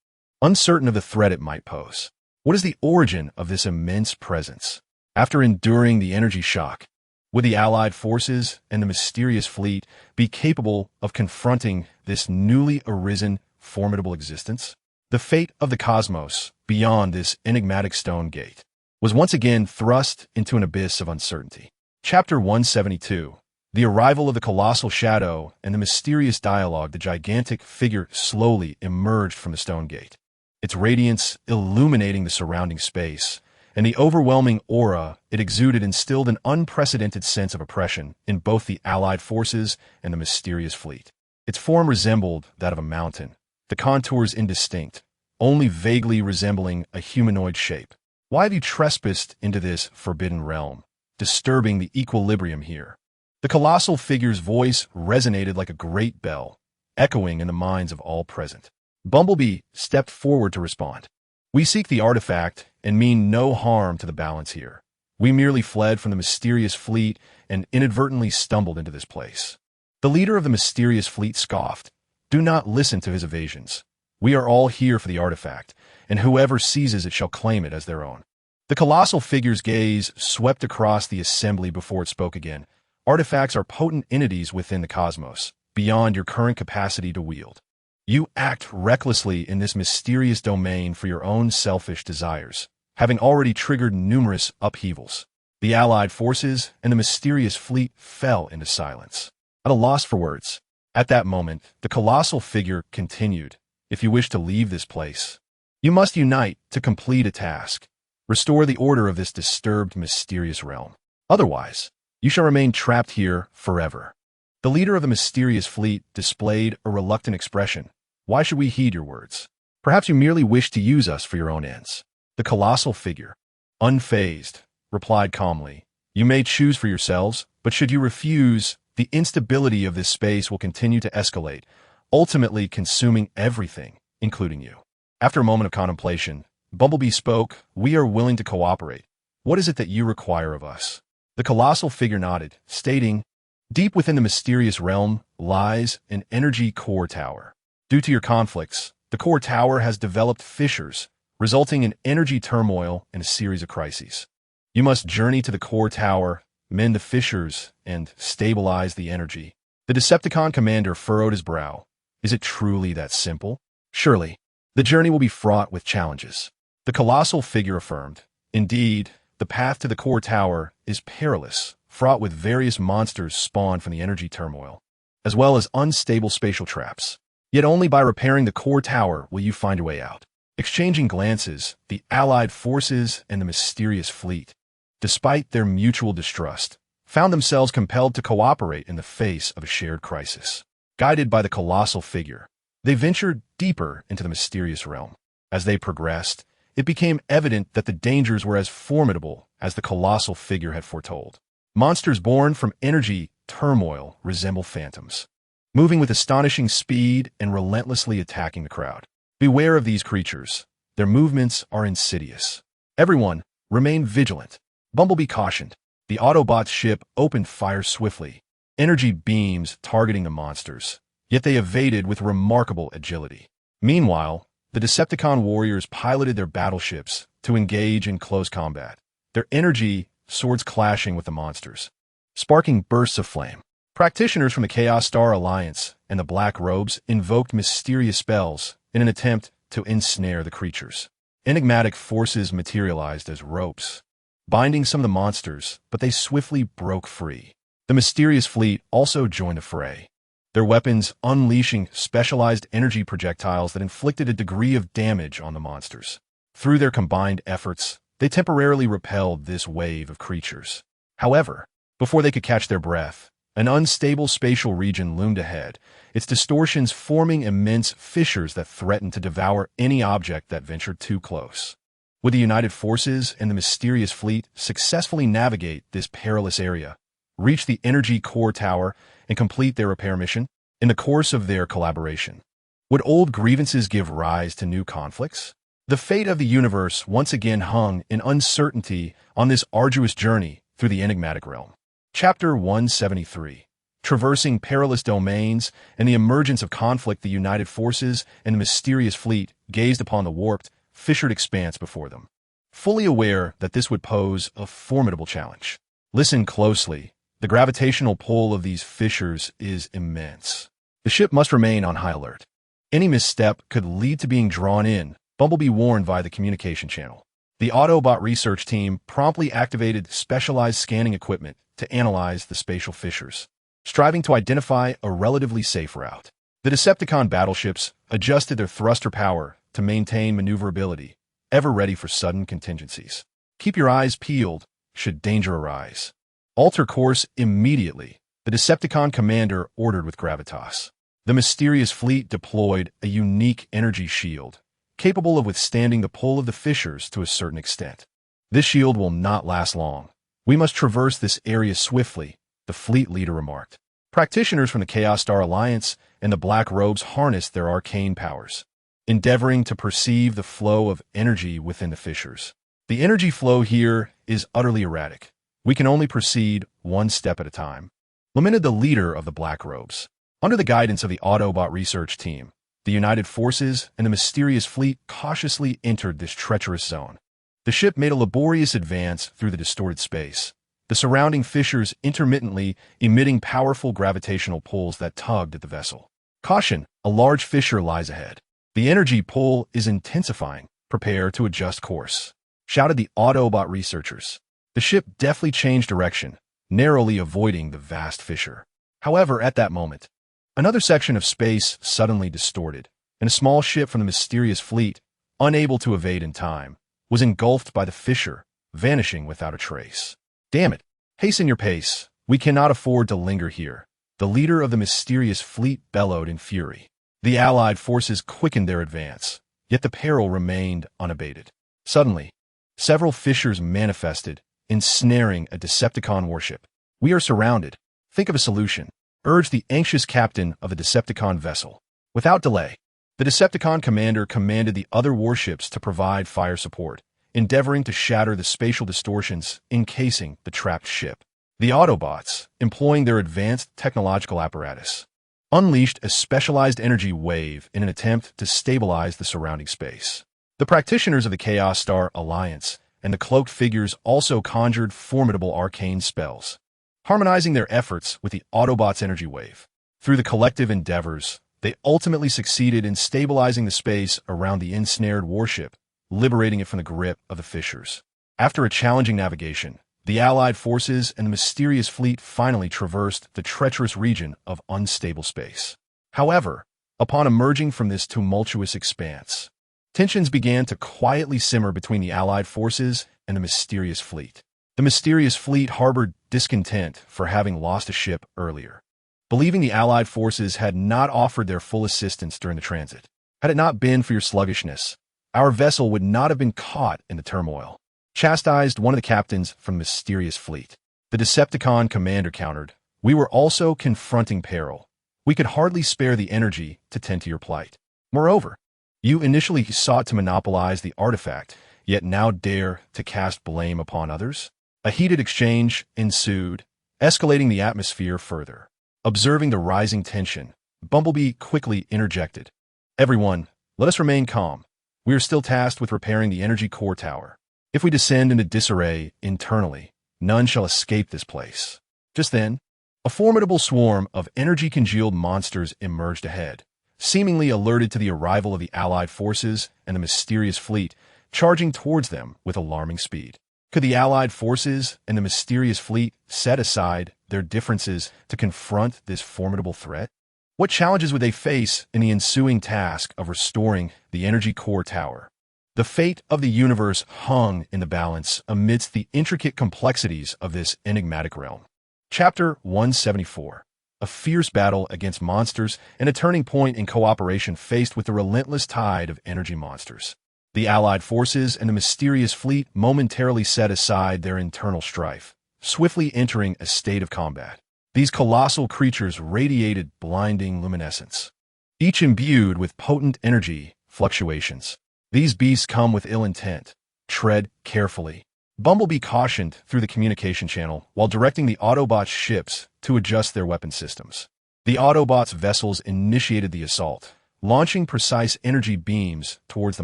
A: uncertain of the threat it might pose. What is the origin of this immense presence? After enduring the energy shock, would the Allied forces and the mysterious fleet be capable of confronting this newly arisen, formidable existence? The fate of the cosmos, beyond this enigmatic stone gate, was once again thrust into an abyss of uncertainty. Chapter 172. The arrival of the colossal shadow and the mysterious dialogue. The gigantic figure slowly emerged from the stone gate, its radiance illuminating the surrounding space, and the overwhelming aura it exuded instilled an unprecedented sense of oppression in both the Allied forces and the mysterious fleet. Its form resembled that of a mountain, the contours indistinct, only vaguely resembling a humanoid shape. Why have you trespassed into this forbidden realm, disturbing the equilibrium here? The colossal figure's voice resonated like a great bell, echoing in the minds of all present. Bumblebee stepped forward to respond. "We seek the artifact and mean no harm to the balance here. We merely fled from the mysterious fleet and inadvertently stumbled into this place." The leader of the mysterious fleet scoffed. "Do not listen to his evasions. We are all here for the artifact, and whoever seizes it shall claim it as their own." The colossal figure's gaze swept across the assembly before it spoke again. "Artifacts are potent entities within the cosmos, beyond your current capacity to wield. You act recklessly in this mysterious domain for your own selfish desires, having already triggered numerous upheavals." The Allied forces and the mysterious fleet fell into silence, at a loss for words. At that moment, the colossal figure continued. "If you wish to leave this place, you must unite to complete a task. Restore the order of this disturbed, mysterious realm. Otherwise, you shall remain trapped here forever." The leader of the mysterious fleet displayed a reluctant expression. "Why should we heed your words? Perhaps you merely wish to use us for your own ends." The colossal figure, unfazed, replied calmly, "You may choose for yourselves, but should you refuse, the instability of this space will continue to escalate, ultimately consuming everything, including you." After a moment of contemplation, Bumblebee spoke. "We are willing to cooperate. What is it that you require of us?" The colossal figure nodded, stating, "Deep within the mysterious realm lies an energy core tower. Due to your conflicts, the core tower has developed fissures, resulting in energy turmoil and a series of crises. You must journey to the core tower, mend the fissures, and stabilize the energy." The Decepticon commander furrowed his brow. "Is it truly that simple? Surely, the journey will be fraught with challenges." The colossal figure affirmed, "Indeed, the path to the core tower is perilous, fraught with various monsters spawned from the energy turmoil, as well as unstable spatial traps. Yet only by repairing the core tower will you find your way out." Exchanging glances, the Allied forces and the mysterious fleet, despite their mutual distrust, found themselves compelled to cooperate in the face of a shared crisis. Guided by the colossal figure, they ventured deeper into the mysterious realm. As they progressed, it became evident that the dangers were as formidable as the colossal figure had foretold. Monsters born from energy turmoil resemble phantoms, moving with astonishing speed and relentlessly attacking the crowd. Beware of these creatures. Their movements are insidious. Everyone, remain vigilant. Bumblebee cautioned. The Autobots' ship opened fire swiftly, energy beams targeting the monsters, yet they evaded with remarkable agility. Meanwhile, the Decepticon warriors piloted their battleships to engage in close combat, their energy swords clashing with the monsters, sparking bursts of flame. Practitioners from the Chaos Star Alliance and the Black Robes invoked mysterious spells in an attempt to ensnare the creatures. Enigmatic forces materialized as ropes, binding some of the monsters, but they swiftly broke free. The mysterious fleet also joined the fray, their weapons unleashing specialized energy projectiles that inflicted a degree of damage on the monsters. Through their combined efforts, they temporarily repelled this wave of creatures. However, before they could catch their breath, An unstable spatial region loomed ahead, its distortions forming immense fissures that threatened to devour any object that ventured too close. Would the United Forces and the mysterious fleet successfully navigate this perilous area, reach the energy core tower, and complete their repair mission? In the course of their collaboration, would old grievances give rise to new conflicts? The fate of the universe once again hung in uncertainty on this arduous journey through the enigmatic realm. Chapter 173. Traversing perilous domains and the emergence of conflict. The United Forces and the mysterious fleet gazed upon the warped, fissured expanse before them, fully aware that this would pose a formidable challenge. Listen closely. The gravitational pull of these fissures is immense. The ship must remain on high alert. Any misstep could lead to being drawn in, Bumblebee warned via the communication channel. The Autobot research team promptly activated specialized scanning equipment to analyze the spatial fissures, striving to identify a relatively safe route. The Decepticon battleships adjusted their thruster power to maintain maneuverability, ever ready for sudden contingencies. Keep your eyes peeled should danger arise. Alter course immediately, the Decepticon commander ordered with gravitas. The mysterious fleet deployed a unique energy shield, capable of withstanding the pull of the fissures to a certain extent. This shield will not last long. We must traverse this area swiftly, the fleet leader remarked. Practitioners from the Chaos Star Alliance and the Black Robes harnessed their arcane powers, endeavoring to perceive the flow of energy within the fissures. The energy flow here is utterly erratic. We can only proceed one step at a time, lamented the leader of the Black Robes. Under the guidance of the Autobot research team, the United Forces and the mysterious fleet cautiously entered this treacherous zone. The ship made a laborious advance through the distorted space, the surrounding fissures intermittently emitting powerful gravitational pulls that tugged at the vessel. Caution, a large fissure lies ahead. The energy pull is intensifying. Prepare to adjust course, shouted the Autobot researchers. The ship deftly changed direction, narrowly avoiding the vast fissure. However, at that moment, another section of space suddenly distorted, and a small ship from the mysterious fleet, unable to evade in time, was engulfed by the fissure, vanishing without a trace. Damn it! Hasten your pace. We cannot afford to linger here, the leader of the mysterious fleet bellowed in fury. The Allied forces quickened their advance, yet the peril remained unabated. Suddenly, several fissures manifested, ensnaring a Decepticon warship. We are surrounded. Think of a solution, urged the anxious captain of the Decepticon vessel. Without delay, the Decepticon commander commanded the other warships to provide fire support, endeavoring to shatter the spatial distortions encasing the trapped ship. The Autobots, employing their advanced technological apparatus, unleashed a specialized energy wave in an attempt to stabilize the surrounding space. The practitioners of the Chaos Star Alliance and the cloaked figures also conjured formidable arcane spells, harmonizing their efforts with the Autobots' energy wave. Through the collective endeavors, they ultimately succeeded in stabilizing the space around the ensnared warship, liberating it from the grip of the fissures. After a challenging navigation, the Allied forces and the mysterious fleet finally traversed the treacherous region of unstable space. However, upon emerging from this tumultuous expanse, tensions began to quietly simmer between the Allied forces and the mysterious fleet. The mysterious fleet harbored discontent for having lost a ship earlier, believing the Allied forces had not offered their full assistance during the transit. Had it not been for your sluggishness, our vessel would not have been caught in the turmoil, chastised one of the captains from the mysterious fleet. The Decepticon commander countered, we were also confronting peril. We could hardly spare the energy to tend to your plight. Moreover, you initially sought to monopolize the artifact, yet now dare to cast blame upon others? A heated exchange ensued, escalating the atmosphere further. Observing the rising tension, Bumblebee quickly interjected. Everyone, let us remain calm. We are still tasked with repairing the energy core tower. If we descend into disarray internally, none shall escape this place. Just then, a formidable swarm of energy-congealed monsters emerged ahead, seemingly alerted to the arrival of the Allied forces and the mysterious fleet, charging towards them with alarming speed. Could the Allied forces and the mysterious fleet set aside their differences to confront this formidable threat? What challenges would they face in the ensuing task of restoring the energy core tower? The fate of the universe hung in the balance amidst the intricate complexities of this enigmatic realm. Chapter 174. A fierce battle against monsters and a turning point in cooperation faced with the relentless tide of energy monsters. The Allied forces and the mysterious fleet momentarily set aside their internal strife, swiftly entering a state of combat. These colossal creatures radiated blinding luminescence, each imbued with potent energy fluctuations. These beasts come with ill intent. Tread carefully. Bumblebee cautioned through the communication channel while directing the Autobots' ships to adjust their weapon systems. The Autobots' vessels initiated the assault, launching precise energy beams towards the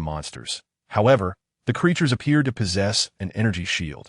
A: monsters. However, the creatures appeared to possess an energy shield,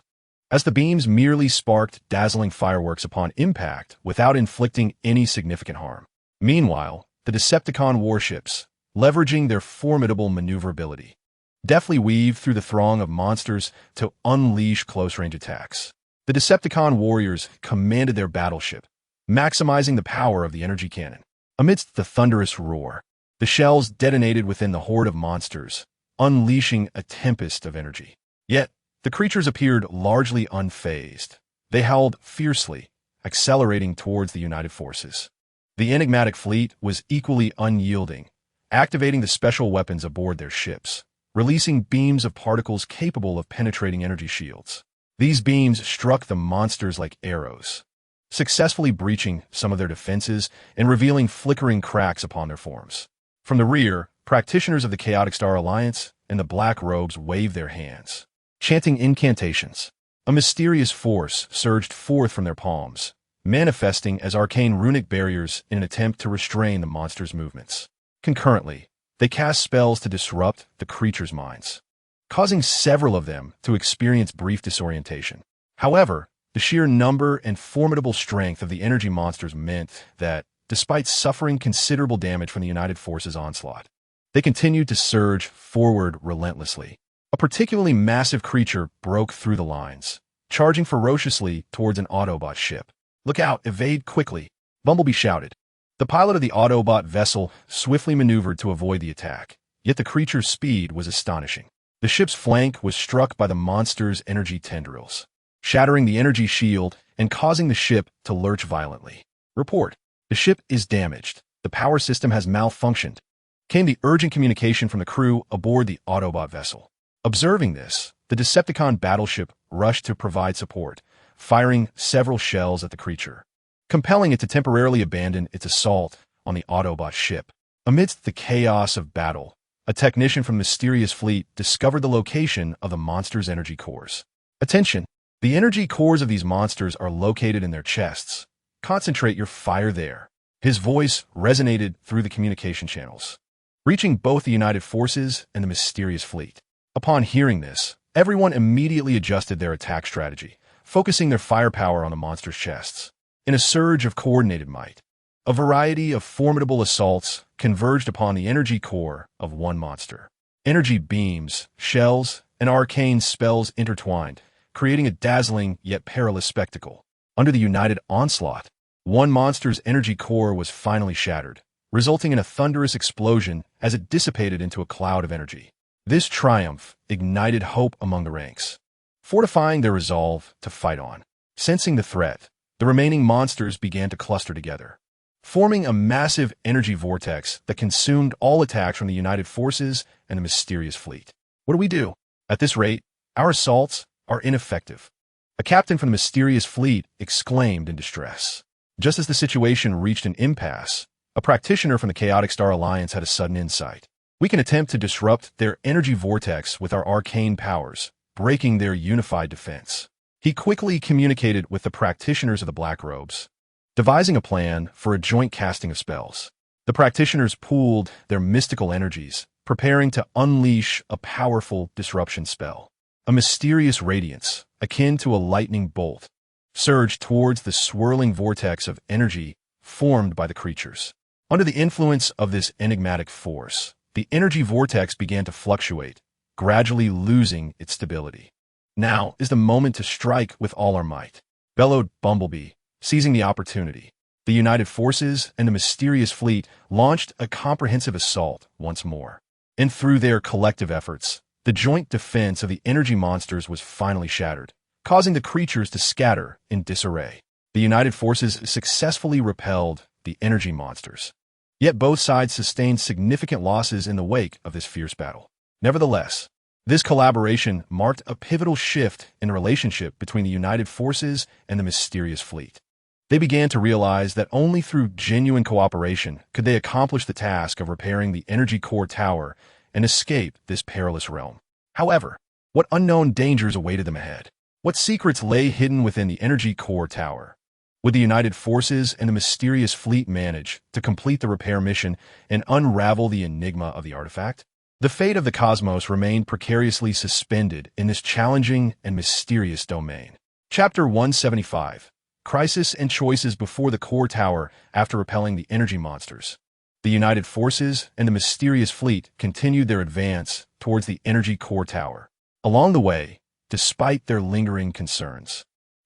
A: as the beams merely sparked dazzling fireworks upon impact without inflicting any significant harm. Meanwhile, the Decepticon warships, leveraging their formidable maneuverability, deftly weaved through the throng of monsters to unleash close-range attacks. The Decepticon warriors commanded their battleship, maximizing the power of the energy cannon. Amidst the thunderous roar, the shells detonated within the horde of monsters, unleashing a tempest of energy. Yet, the creatures appeared largely unfazed. They howled fiercely, accelerating towards the united forces. The enigmatic fleet was equally unyielding, activating the special weapons aboard their ships, releasing beams of particles capable of penetrating energy shields. These beams struck the monsters like arrows, successfully breaching some of their defenses and revealing flickering cracks upon their forms. From the rear, practitioners of the Chaotic Star Alliance and the Black Robes waved their hands, chanting incantations. A mysterious force surged forth from their palms, manifesting as arcane runic barriers in an attempt to restrain the monsters' movements. Concurrently, they cast spells to disrupt the creatures' minds, causing several of them to experience brief disorientation. However, the sheer number and formidable strength of the energy monsters meant that, despite suffering considerable damage from the United Forces' onslaught, they continued to surge forward relentlessly. A particularly massive creature broke through the lines, charging ferociously towards an Autobot ship. "Look out! Evade quickly!" Bumblebee shouted. The pilot of the Autobot vessel swiftly maneuvered to avoid the attack, yet the creature's speed was astonishing. The ship's flank was struck by the monster's energy tendrils, shattering the energy shield and causing the ship to lurch violently. "Report. The ship is damaged. The power system has malfunctioned," came the urgent communication from the crew aboard the Autobot vessel. Observing this, the Decepticon battleship rushed to provide support, firing several shells at the creature, compelling it to temporarily abandon its assault on the Autobot ship. Amidst the chaos of battle, a technician from the mysterious fleet discovered the location of the monster's energy cores. "Attention! The energy cores of these monsters are located in their chests. Concentrate your fire there." His voice resonated through the communication channels, reaching both the United Forces and the mysterious fleet. Upon hearing this, everyone immediately adjusted their attack strategy, focusing their firepower on the monster's chests. In a surge of coordinated might, a variety of formidable assaults converged upon the energy core of one monster. Energy beams, shells, and arcane spells intertwined, creating a dazzling yet perilous spectacle. Under the united onslaught, one monster's energy core was finally shattered, resulting in a thunderous explosion as it dissipated into a cloud of energy. This triumph ignited hope among the ranks, fortifying their resolve to fight on. Sensing the threat, the remaining monsters began to cluster together, forming a massive energy vortex that consumed all attacks from the United Forces and the mysterious fleet. "What do we do? At this rate, our assaults are ineffective," a captain from the mysterious fleet exclaimed in distress. Just as the situation reached an impasse, a practitioner from the Chaotic Star Alliance had a sudden insight. "We can attempt to disrupt their energy vortex with our arcane powers, breaking their unified defense." He quickly communicated with the practitioners of the Black Robes, devising a plan for a joint casting of spells. The practitioners pooled their mystical energies, preparing to unleash a powerful disruption spell. A mysterious radiance, akin to a lightning bolt, surged towards the swirling vortex of energy formed by the creatures. Under the influence of this enigmatic force, the energy vortex began to fluctuate, gradually losing its stability. "Now is the moment to strike with all our might," bellowed Bumblebee, seizing the opportunity. The United Forces and the mysterious fleet launched a comprehensive assault once more. And through their collective efforts, the joint defense of the energy monsters was finally shattered, causing the creatures to scatter in disarray. The united forces successfully repelled the energy monsters. Yet both sides sustained significant losses in the wake of this fierce battle. Nevertheless, this collaboration marked a pivotal shift in the relationship between the united forces and the mysterious fleet. They began to realize that only through genuine cooperation could they accomplish the task of repairing the energy core tower and escape this perilous realm. However, what unknown dangers awaited them ahead? What secrets lay hidden within the energy core tower? Would the united forces and the mysterious fleet manage to complete the repair mission and unravel the enigma of the artifact? The fate of the cosmos remained precariously suspended in this challenging and mysterious domain. Chapter 175. Crisis and Choices Before the Core Tower After Repelling the Energy Monsters. The united forces and the mysterious fleet continued their advance towards the energy core tower. Along the way, despite their lingering concerns,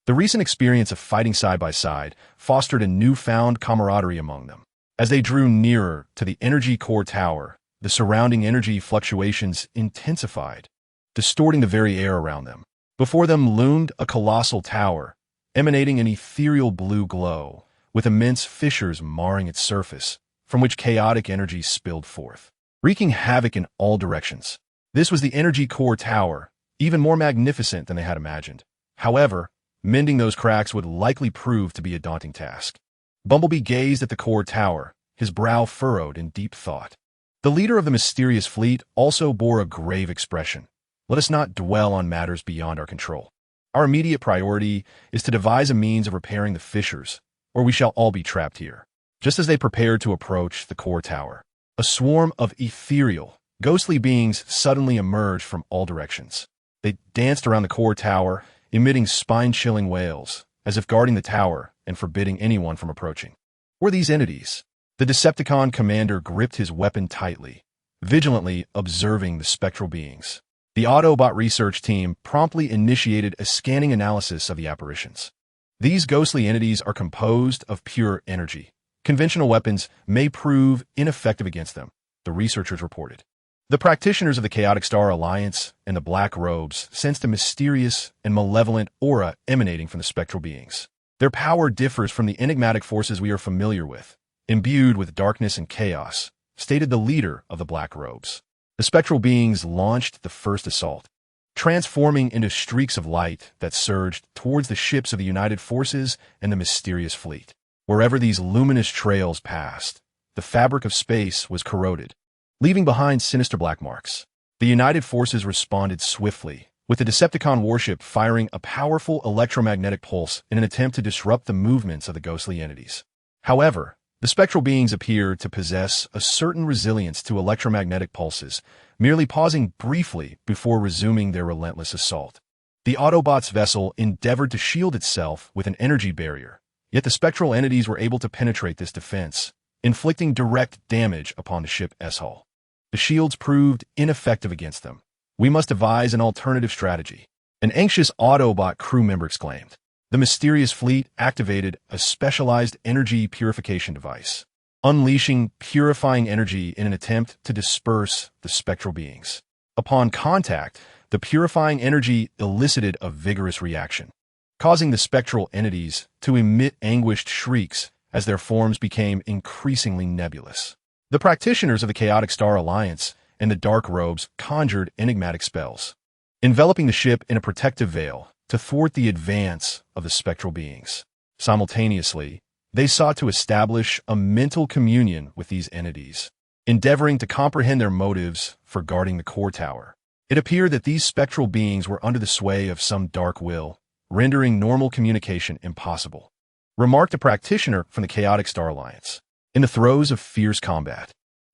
A: the recent experience of fighting side by side fostered a newfound camaraderie among them. As they drew nearer to the energy core tower, the surrounding energy fluctuations intensified, distorting the very air around them. Before them loomed a colossal tower, emanating an ethereal blue glow, with immense fissures marring its surface, from which chaotic energy spilled forth, wreaking havoc in all directions. This was the energy core tower, even more magnificent than they had imagined. However, mending those cracks would likely prove to be a daunting task. Bumblebee gazed at the core tower, his brow furrowed in deep thought. The leader of the mysterious fleet also bore a grave expression. Let us not dwell on matters beyond our control. Our immediate priority is to devise a means of repairing the fissures, or we shall all be trapped here. Just as they prepared to approach the core tower, a swarm of ethereal, ghostly beings suddenly emerged from all directions. They danced around the core tower, emitting spine-chilling wails, as if guarding the tower and forbidding anyone from approaching. Were these entities? The Decepticon commander gripped his weapon tightly, vigilantly observing the spectral beings. The Autobot research team promptly initiated a scanning analysis of the apparitions. These ghostly entities are composed of pure energy. Conventional weapons may prove ineffective against them, the researchers reported. The practitioners of the Chaotic Star Alliance and the Black Robes sensed a mysterious and malevolent aura emanating from the spectral beings. Their power differs from the enigmatic forces we are familiar with, imbued with darkness and chaos, stated the leader of the Black Robes. The spectral beings launched the first assault, transforming into streaks of light that surged towards the ships of the united forces and the mysterious fleet. Wherever these luminous trails passed, the fabric of space was corroded, leaving behind sinister black marks. The united forces responded swiftly, with the Decepticon warship firing a powerful electromagnetic pulse in an attempt to disrupt the movements of the ghostly entities. However, the spectral beings appeared to possess a certain resilience to electromagnetic pulses, merely pausing briefly before resuming their relentless assault. The Autobots' vessel endeavored to shield itself with an energy barrier, yet the spectral entities were able to penetrate this defense, inflicting direct damage upon the ship's hull. The shields proved ineffective against them. We must devise an alternative strategy, an anxious Autobot crew member exclaimed. The mysterious fleet activated a specialized energy purification device, unleashing purifying energy in an attempt to disperse the spectral beings. Upon contact, the purifying energy elicited a vigorous reaction, causing the spectral entities to emit anguished shrieks as their forms became increasingly nebulous. The practitioners of the Chaotic Star Alliance and the Dark Robes conjured enigmatic spells, enveloping the ship in a protective veil to thwart the advance of the spectral beings. Simultaneously, they sought to establish a mental communion with these entities, endeavoring to comprehend their motives for guarding the core tower. It appeared that these spectral beings were under the sway of some dark will, rendering normal communication impossible, remarked a practitioner from the Chaotic Star Alliance. In the throes of fierce combat,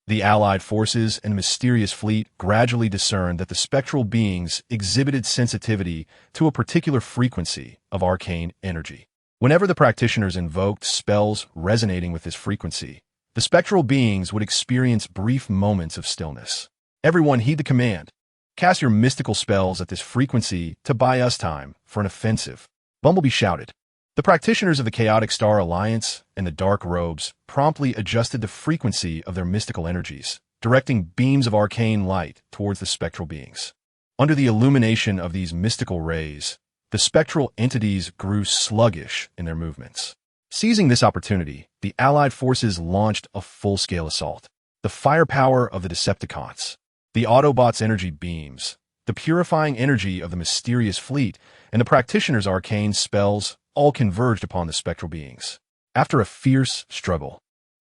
A: the Allied forces and mysterious fleet gradually discerned that the spectral beings exhibited sensitivity to a particular frequency of arcane energy. Whenever the practitioners invoked spells resonating with this frequency, the spectral beings would experience brief moments of stillness. Everyone heed the command. Cast your mystical spells at this frequency to buy us time for an offensive, Bumblebee shouted. The practitioners of the Chaotic Star Alliance and the Dark Robes promptly adjusted the frequency of their mystical energies, directing beams of arcane light towards the spectral beings. Under the illumination of these mystical rays, the spectral entities grew sluggish in their movements. Seizing this opportunity, the Allied forces launched a full-scale assault. The firepower of the Decepticons, the Autobots' energy beams, the purifying energy of the mysterious fleet, and the practitioner's arcane spells all converged upon the spectral beings. After a fierce struggle,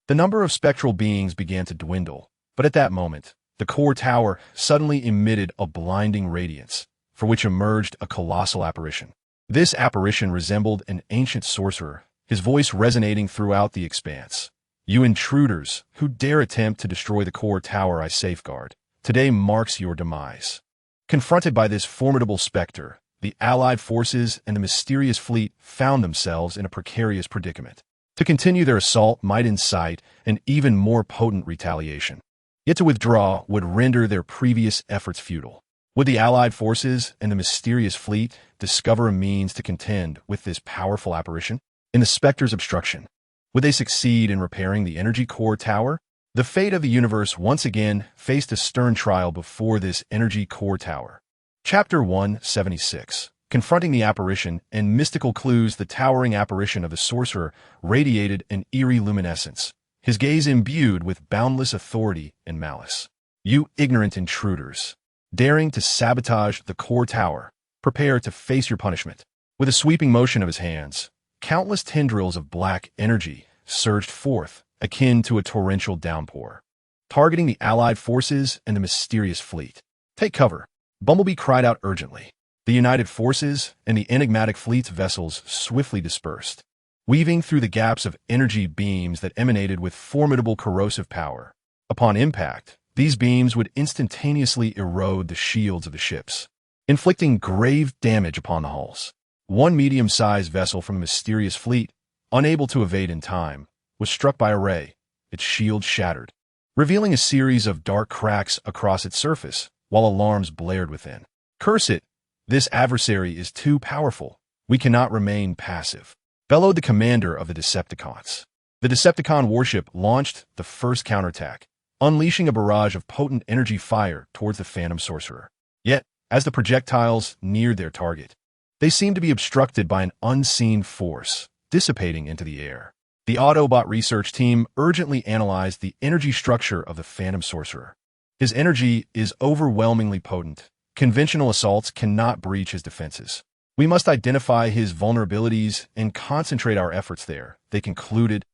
A: the number of spectral beings began to dwindle, but at that moment, the core tower suddenly emitted a blinding radiance, for which emerged a colossal apparition. This apparition resembled an ancient sorcerer, his voice resonating throughout the expanse. "You intruders who dare attempt to destroy the core tower I safeguard, today marks your demise." Confronted by this formidable specter, the Allied forces and the mysterious fleet found themselves in a precarious predicament. To continue their assault might incite an even more potent retaliation. Yet to withdraw would render their previous efforts futile. Would the Allied forces and the mysterious fleet discover a means to contend with this powerful apparition? In the Spectre's obstruction, would they succeed in repairing the energy core tower? The fate of the universe once again faced a stern trial before this energy core tower. Chapter 176. Confronting the apparition and mystical clues. The towering apparition of the sorcerer radiated an eerie luminescence, his gaze imbued with boundless authority and malice. "You ignorant intruders, daring to sabotage the core tower, prepare to face your punishment." With a sweeping motion of his hands, countless tendrils of black energy surged forth, akin to a torrential downpour, targeting the Allied forces and the mysterious fleet. "Take cover!" Bumblebee cried out urgently. The united forces and the enigmatic fleet's vessels swiftly dispersed, weaving through the gaps of energy beams that emanated with formidable corrosive power. Upon impact, these beams would instantaneously erode the shields of the ships, inflicting grave damage upon the hulls. One medium-sized vessel from the mysterious fleet, unable to evade in time, was struck by a ray, its shield shattered, revealing a series of dark cracks across its surface, while alarms blared within. "Curse it! This adversary is too powerful. We cannot remain passive," bellowed the commander of the Decepticons. The Decepticon warship launched the first counterattack, unleashing a barrage of potent energy fire towards the Phantom Sorcerer. Yet, as the projectiles neared their target, they seemed to be obstructed by an unseen force, dissipating into the air. The Autobot research team urgently analyzed the energy structure of the Phantom Sorcerer. His energy is overwhelmingly potent. Conventional assaults cannot breach his defenses. "We must identify his vulnerabilities and concentrate our efforts there," they concluded,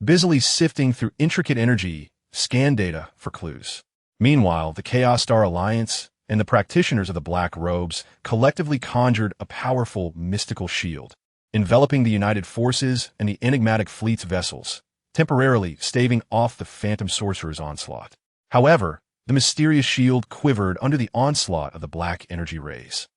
A: busily sifting through intricate energy scan data for clues. Meanwhile, the Chaos Star Alliance and the practitioners of the Black Robes collectively conjured a powerful mystical shield, enveloping the united forces and the enigmatic fleet's vessels, temporarily staving off the Phantom Sorcerer's onslaught. However, the mysterious shield quivered under the onslaught of the black energy rays.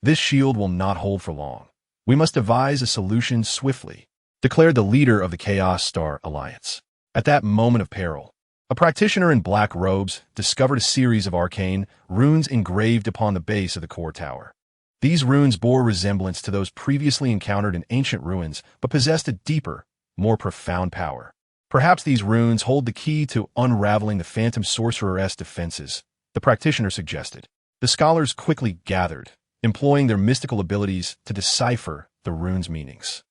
A: "This shield will not hold for long. We must devise a solution swiftly," declared the leader of the Chaos Star Alliance. At that moment of peril, a practitioner in black robes discovered a series of arcane runes engraved upon the base of the core tower. These runes bore resemblance to those previously encountered in ancient ruins, but possessed a deeper, more profound power. "Perhaps these runes hold the key to unraveling the Phantom Sorcerer's defenses," the practitioner suggested. The scholars quickly gathered, employing their mystical abilities to decipher the runes' meanings.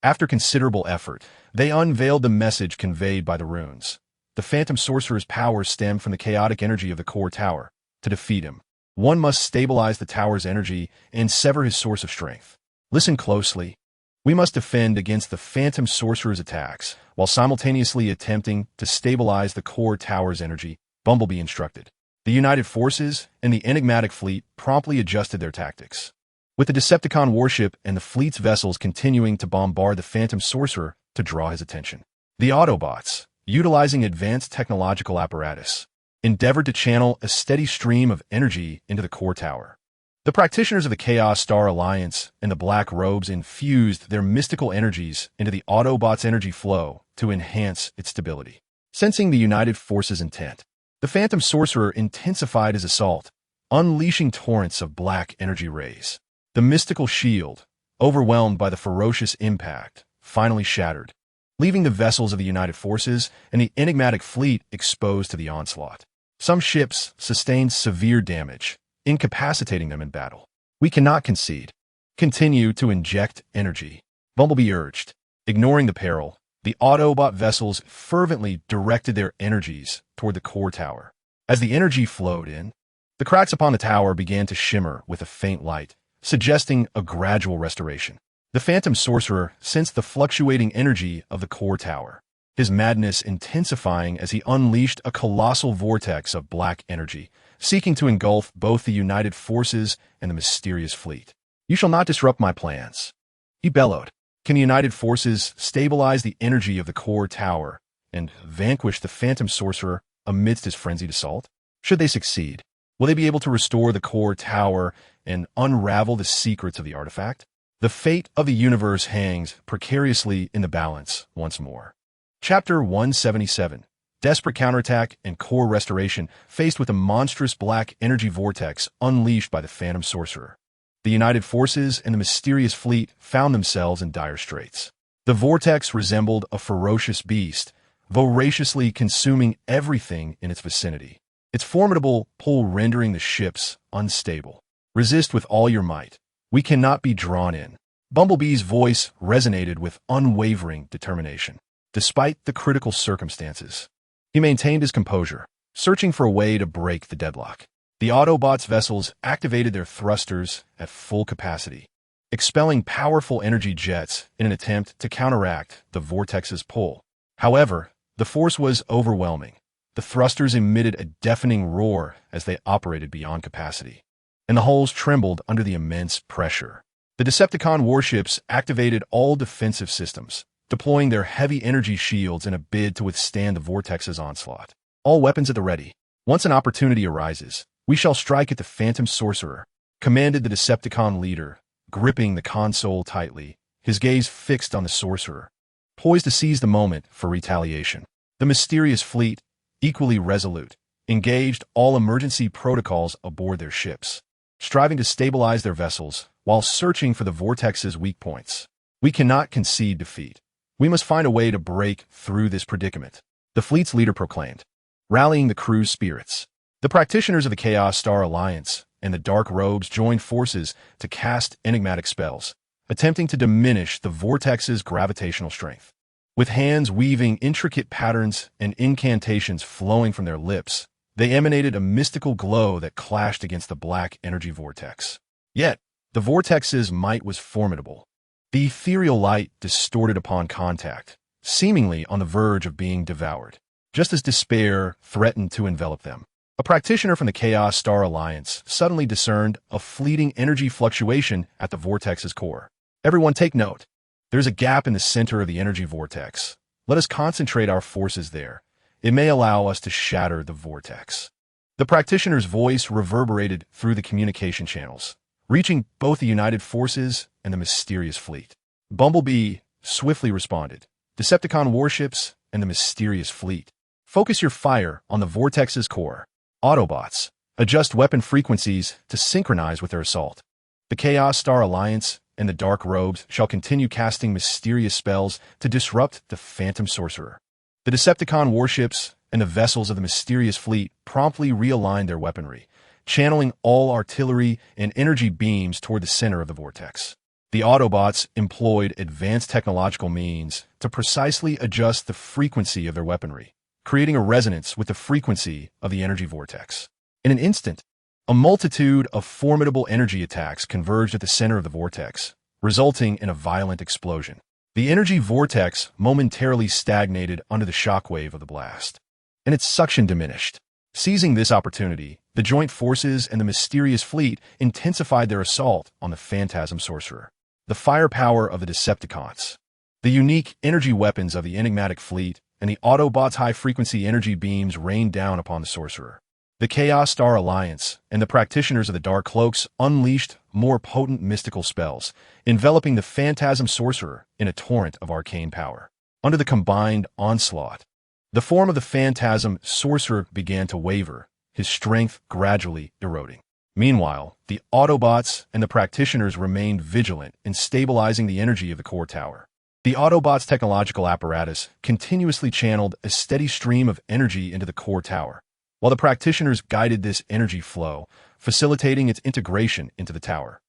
A: After considerable effort, they unveiled the message conveyed by the runes. The Phantom Sorcerer's power stemmed from the chaotic energy of the core tower. To defeat him, one must stabilize the tower's energy and sever his source of strength. "Listen closely. We must defend against the Phantom Sorcerer's attacks, while simultaneously attempting to stabilize the core tower's energy," Bumblebee instructed. The united forces and the enigmatic fleet promptly adjusted their tactics, with the Decepticon warship and the fleet's vessels continuing to bombard the Phantom Sorcerer to draw his attention. The Autobots, utilizing advanced technological apparatus, endeavored to channel a steady stream of energy into the core tower. The practitioners of the Chaos Star Alliance and the Black Robes infused their mystical energies into the Autobots' energy flow to enhance its stability. Sensing the united forces' intent, the Phantom Sorcerer intensified his assault, unleashing torrents of black energy rays. The mystical shield, overwhelmed by the ferocious impact, finally shattered, leaving the vessels of the united forces and the enigmatic fleet exposed to the onslaught. Some ships sustained severe damage, incapacitating them in battle. "We cannot concede. Continue to inject energy. Bumblebee urged. Ignoring the peril, the Autobot vessels fervently directed their energies toward the core tower. As the energy flowed in, the cracks upon the tower began to shimmer with a faint light, suggesting a gradual restoration. The Phantom Sorcerer sensed the fluctuating energy of the core tower, his madness intensifying as he unleashed a colossal vortex of black energy, seeking to engulf both the united forces and the mysterious fleet. "You shall not disrupt my plans," he bellowed. Can the united forces stabilize the energy of the core tower and vanquish the Phantom Sorcerer amidst his frenzied assault? Should they succeed, will they be able to restore the core tower and unravel the secrets of the artifact? The fate of the universe hangs precariously in the balance once more. Chapter 177. Desperate counterattack and core restoration faced with a monstrous black energy vortex unleashed by the Phantom Sorcerer. The united forces and the mysterious fleet found themselves in dire straits. The vortex resembled a ferocious beast, voraciously consuming everything in its vicinity, its formidable pull rendering the ships unstable. "Resist with all your might. We cannot be drawn in." Bumblebee's voice resonated with unwavering determination. Despite the critical circumstances, he maintained his composure, searching for a way to break the deadlock. The Autobots' vessels activated their thrusters at full capacity, expelling powerful energy jets in an attempt to counteract the vortex's pull. However, the force was overwhelming. The thrusters emitted a deafening roar as they operated beyond capacity, and the hulls trembled under the immense pressure. The Decepticon warships activated all defensive systems, deploying their heavy energy shields in a bid to withstand the vortex's onslaught. "All weapons at the ready. Once an opportunity arises, we shall strike at the Phantom Sorcerer," commanded the Decepticon leader, gripping the console tightly, his gaze fixed on the sorcerer, poised to seize the moment for retaliation. The mysterious fleet, equally resolute, engaged all emergency protocols aboard their ships, striving to stabilize their vessels while searching for the vortex's weak points. "We cannot concede defeat. We must find a way to break through this predicament," the fleet's leader proclaimed, rallying the crew's spirits. The practitioners of the Chaos Star Alliance and the Dark Robes joined forces to cast enigmatic spells, attempting to diminish the vortex's gravitational strength. With hands weaving intricate patterns and incantations flowing from their lips, they emanated a mystical glow that clashed against the black energy vortex. Yet, the vortex's might was formidable. The ethereal light distorted upon contact, seemingly on the verge of being devoured, just as despair threatened to envelop them. A practitioner from the Chaos Star Alliance suddenly discerned a fleeting energy fluctuation at the vortex's core. "Everyone take note. There's a gap in the center of the energy vortex. Let us concentrate our forces there. It may allow us to shatter the vortex." The practitioner's voice reverberated through the communication channels, reaching both the united forces and the mysterious fleet. Bumblebee swiftly responded. "Decepticon warships and the mysterious fleet. Focus your fire on the vortex's core. Autobots, adjust weapon frequencies to synchronize with their assault. The Chaos Star Alliance and the Dark Robes shall continue casting mysterious spells to disrupt the Phantom Sorcerer." The Decepticon warships and the vessels of the mysterious fleet promptly realigned their weaponry, channeling all artillery and energy beams toward the center of the vortex. The Autobots employed advanced technological means to precisely adjust the frequency of their weaponry, creating a resonance with the frequency of the energy vortex. In an instant, a multitude of formidable energy attacks converged at the center of the vortex, resulting in a violent explosion. The energy vortex momentarily stagnated under the shockwave of the blast, and its suction diminished. Seizing this opportunity, the joint forces and the mysterious fleet intensified their assault on the Phantasm Sorcerer. The firepower of the Decepticons, the unique energy weapons of the enigmatic fleet, and the Autobots' high-frequency energy beams rained down upon the sorcerer. The Chaos Star Alliance and the practitioners of the Dark Cloaks unleashed more potent mystical spells, enveloping the Phantasm Sorcerer in a torrent of arcane power. Under the combined onslaught, the form of the Phantasm Sorcerer began to waver, his strength gradually eroding. Meanwhile, the Autobots and the practitioners remained vigilant in stabilizing the energy of the core tower. The Autobots' technological apparatus continuously channeled a steady stream of energy into the core tower, while the practitioners guided this energy flow, facilitating its integration into the tower.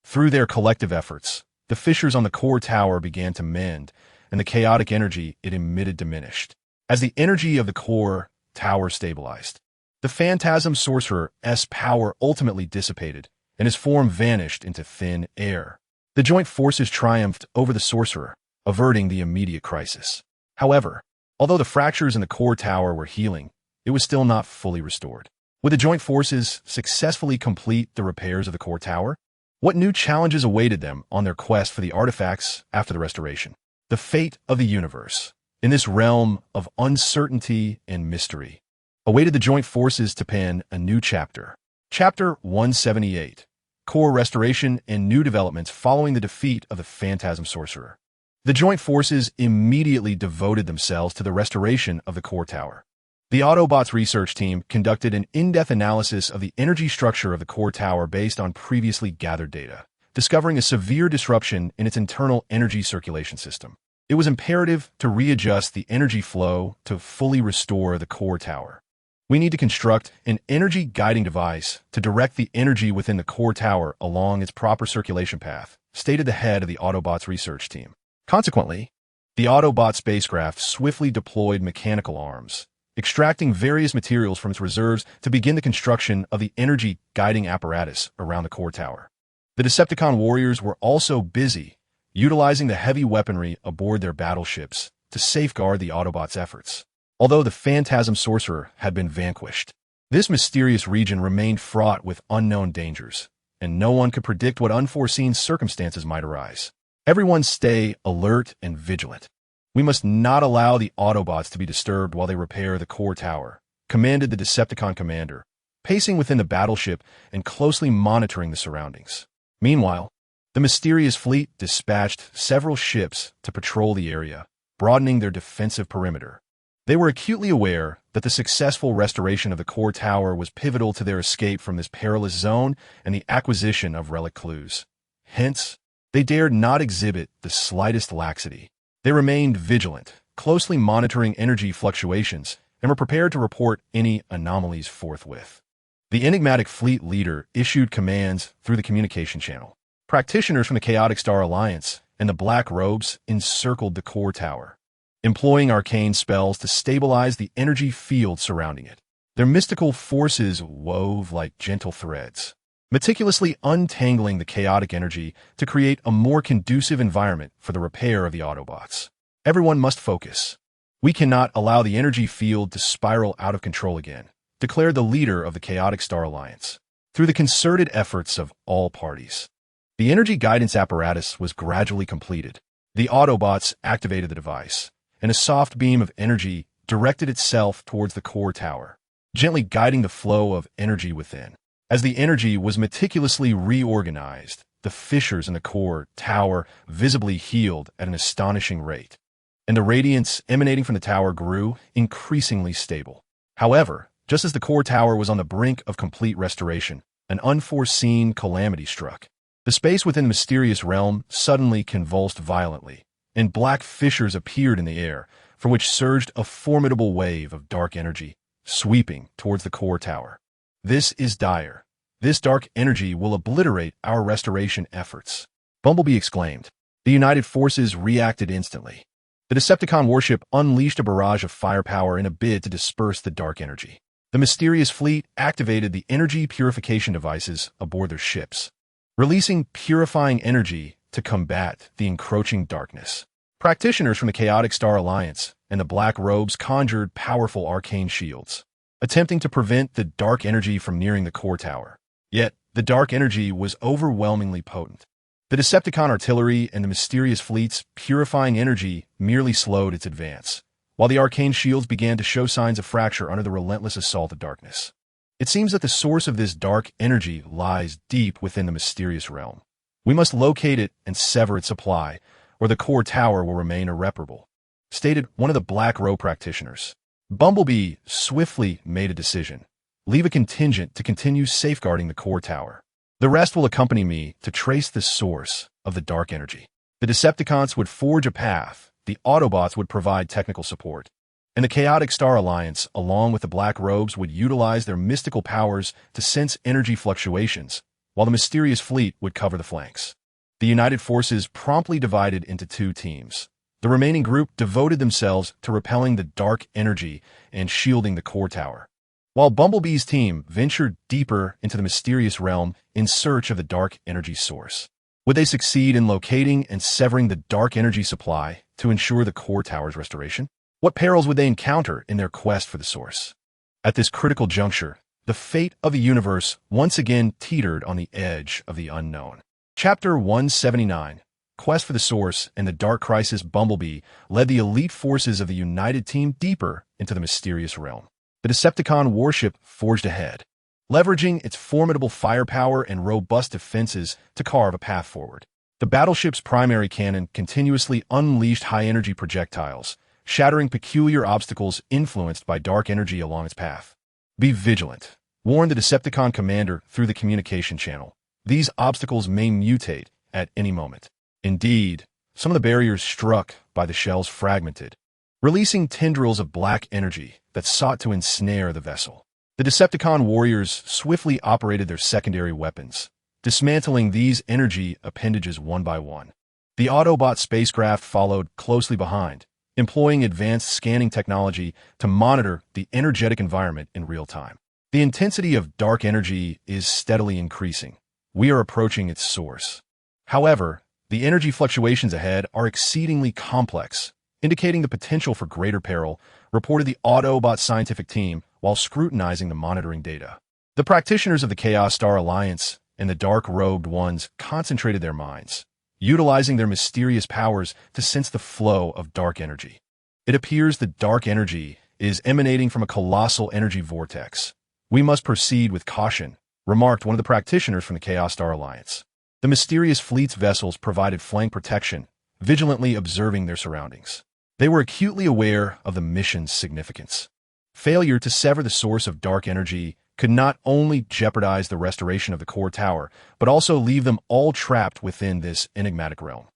A: Through their collective efforts, the fissures on the core tower began to mend, and the chaotic energy it emitted diminished. As the energy of the core tower stabilized, the Phantasm Sorcerer's power ultimately dissipated, and his form vanished into thin air. The joint forces triumphed over the sorcerer, averting the immediate crisis. However, although the fractures in the core tower were healing, it was still not fully restored. Would the joint forces successfully complete the repairs of the core tower? What new challenges awaited them on their quest for the artifacts after the restoration? The fate of the universe, in this realm of uncertainty and mystery, awaited the joint forces to pen a new chapter. Chapter 178, Core Restoration and New Developments Following the Defeat of the Phantasm Sorcerer. The joint forces immediately devoted themselves to the restoration of the core tower. The Autobots research team conducted an in-depth analysis of the energy structure of the core tower based on previously gathered data, discovering a severe disruption in its internal energy circulation system. It was imperative to readjust the energy flow to fully restore the core tower. We need to construct an energy guiding device to direct the energy within the core tower along its proper circulation path, stated the head of the Autobots research team. Consequently, the Autobot spacecraft swiftly deployed mechanical arms, extracting various materials from its reserves to begin the construction of the energy guiding apparatus around the core tower. The Decepticon warriors were also busy utilizing the heavy weaponry aboard their battleships to safeguard the Autobots' efforts. Although the Phantasm Sorcerer had been vanquished, this mysterious region remained fraught with unknown dangers, and no one could predict what unforeseen circumstances might arise. Everyone stay alert and vigilant. We must not allow the Autobots to be disturbed while they repair the core tower, commanded the Decepticon commander, pacing within the battleship and closely monitoring the surroundings. Meanwhile, the mysterious fleet dispatched several ships to patrol the area, broadening their defensive perimeter. They were acutely aware that the successful restoration of the core tower was pivotal to their escape from this perilous zone and the acquisition of relic clues. Hence, they dared not exhibit the slightest laxity. They remained vigilant, closely monitoring energy fluctuations, and were prepared to report any anomalies forthwith. The enigmatic fleet leader issued commands through the communication channel. Practitioners from the Chaotic Star Alliance and the Black Robes encircled the core tower, employing arcane spells to stabilize the energy field surrounding it. Their mystical forces wove like gentle threads, meticulously untangling the chaotic energy to create a more conducive environment for the repair of the Autobots. Everyone must focus. We cannot allow the energy field to spiral out of control again, declared the leader of the Chaotic Star Alliance. Through the concerted efforts of all parties, the energy guidance apparatus was gradually completed. The Autobots activated the device, and a soft beam of energy directed itself towards the core tower, gently guiding the flow of energy within. As the energy was meticulously reorganized, the fissures in the core tower visibly healed at an astonishing rate, and the radiance emanating from the tower grew increasingly stable. However, just as the core tower was on the brink of complete restoration, an unforeseen calamity struck. The space within the mysterious realm suddenly convulsed violently, and black fissures appeared in the air, from which surged a formidable wave of dark energy, sweeping towards the core tower. This is dire. This dark energy will obliterate our restoration efforts, Bumblebee exclaimed. The united forces reacted instantly. The Decepticon warship unleashed a barrage of firepower in a bid to disperse the dark energy. The mysterious fleet activated the energy purification devices aboard their ships, releasing purifying energy to combat the encroaching darkness. Practitioners from the Chaotic Star Alliance and the Black Robes conjured powerful arcane shields, attempting to prevent the dark energy from nearing the core tower. Yet, the dark energy was overwhelmingly potent. The Decepticon artillery and the mysterious fleet's purifying energy merely slowed its advance, while the arcane shields began to show signs of fracture under the relentless assault of darkness. It seems that the source of this dark energy lies deep within the mysterious realm. We must locate it and sever its supply, or the core tower will remain irreparable, stated one of the Black Robe practitioners. Bumblebee swiftly made a decision. Leave a contingent to continue safeguarding the core tower. The rest will accompany me to trace the source of the dark energy. The Decepticons would forge a path, the Autobots would provide technical support, and the Chaotic Star Alliance, along with the Black Robes, would utilize their mystical powers to sense energy fluctuations, while the mysterious fleet would cover the flanks. The united forces promptly divided into two teams. The remaining group devoted themselves to repelling the dark energy and shielding the core tower, while Bumblebee's team ventured deeper into the mysterious realm in search of the dark energy source. Would they succeed in locating and severing the dark energy supply to ensure the core tower's restoration? What perils would they encounter in their quest for the source? At this critical juncture, the fate of the universe once again teetered on the edge of the unknown. Chapter 179, Quest for the Source and the Dark Crisis. Bumblebee led the elite forces of the united team deeper into the mysterious realm. The Decepticon warship forged ahead, leveraging its formidable firepower and robust defenses to carve a path forward. The battleship's primary cannon continuously unleashed high-energy projectiles, shattering peculiar obstacles influenced by dark energy along its path. Be vigilant, warned the Decepticon commander through the communication channel. These obstacles may mutate at any moment. Indeed, some of the barriers struck by the shells fragmented, releasing tendrils of black energy that sought to ensnare the vessel. The Decepticon warriors swiftly operated their secondary weapons, dismantling these energy appendages one by one. The Autobot spacecraft followed closely behind, employing advanced scanning technology to monitor the energetic environment in real time. The intensity of dark energy is steadily increasing. We are approaching its source. However, the energy fluctuations ahead are exceedingly complex, indicating the potential for greater peril, reported the Autobot scientific team while scrutinizing the monitoring data. The practitioners of the Chaos Star Alliance and the dark-robed ones concentrated their minds, utilizing their mysterious powers to sense the flow of dark energy. It appears the dark energy is emanating from a colossal energy vortex. We must proceed with caution, remarked one of the practitioners from the Chaos Star Alliance. The mysterious fleet's vessels provided flank protection, vigilantly observing their surroundings. They were acutely aware of the mission's significance. Failure to sever the source of dark energy could not only jeopardize the restoration of the core tower, but also leave them all trapped within this enigmatic realm.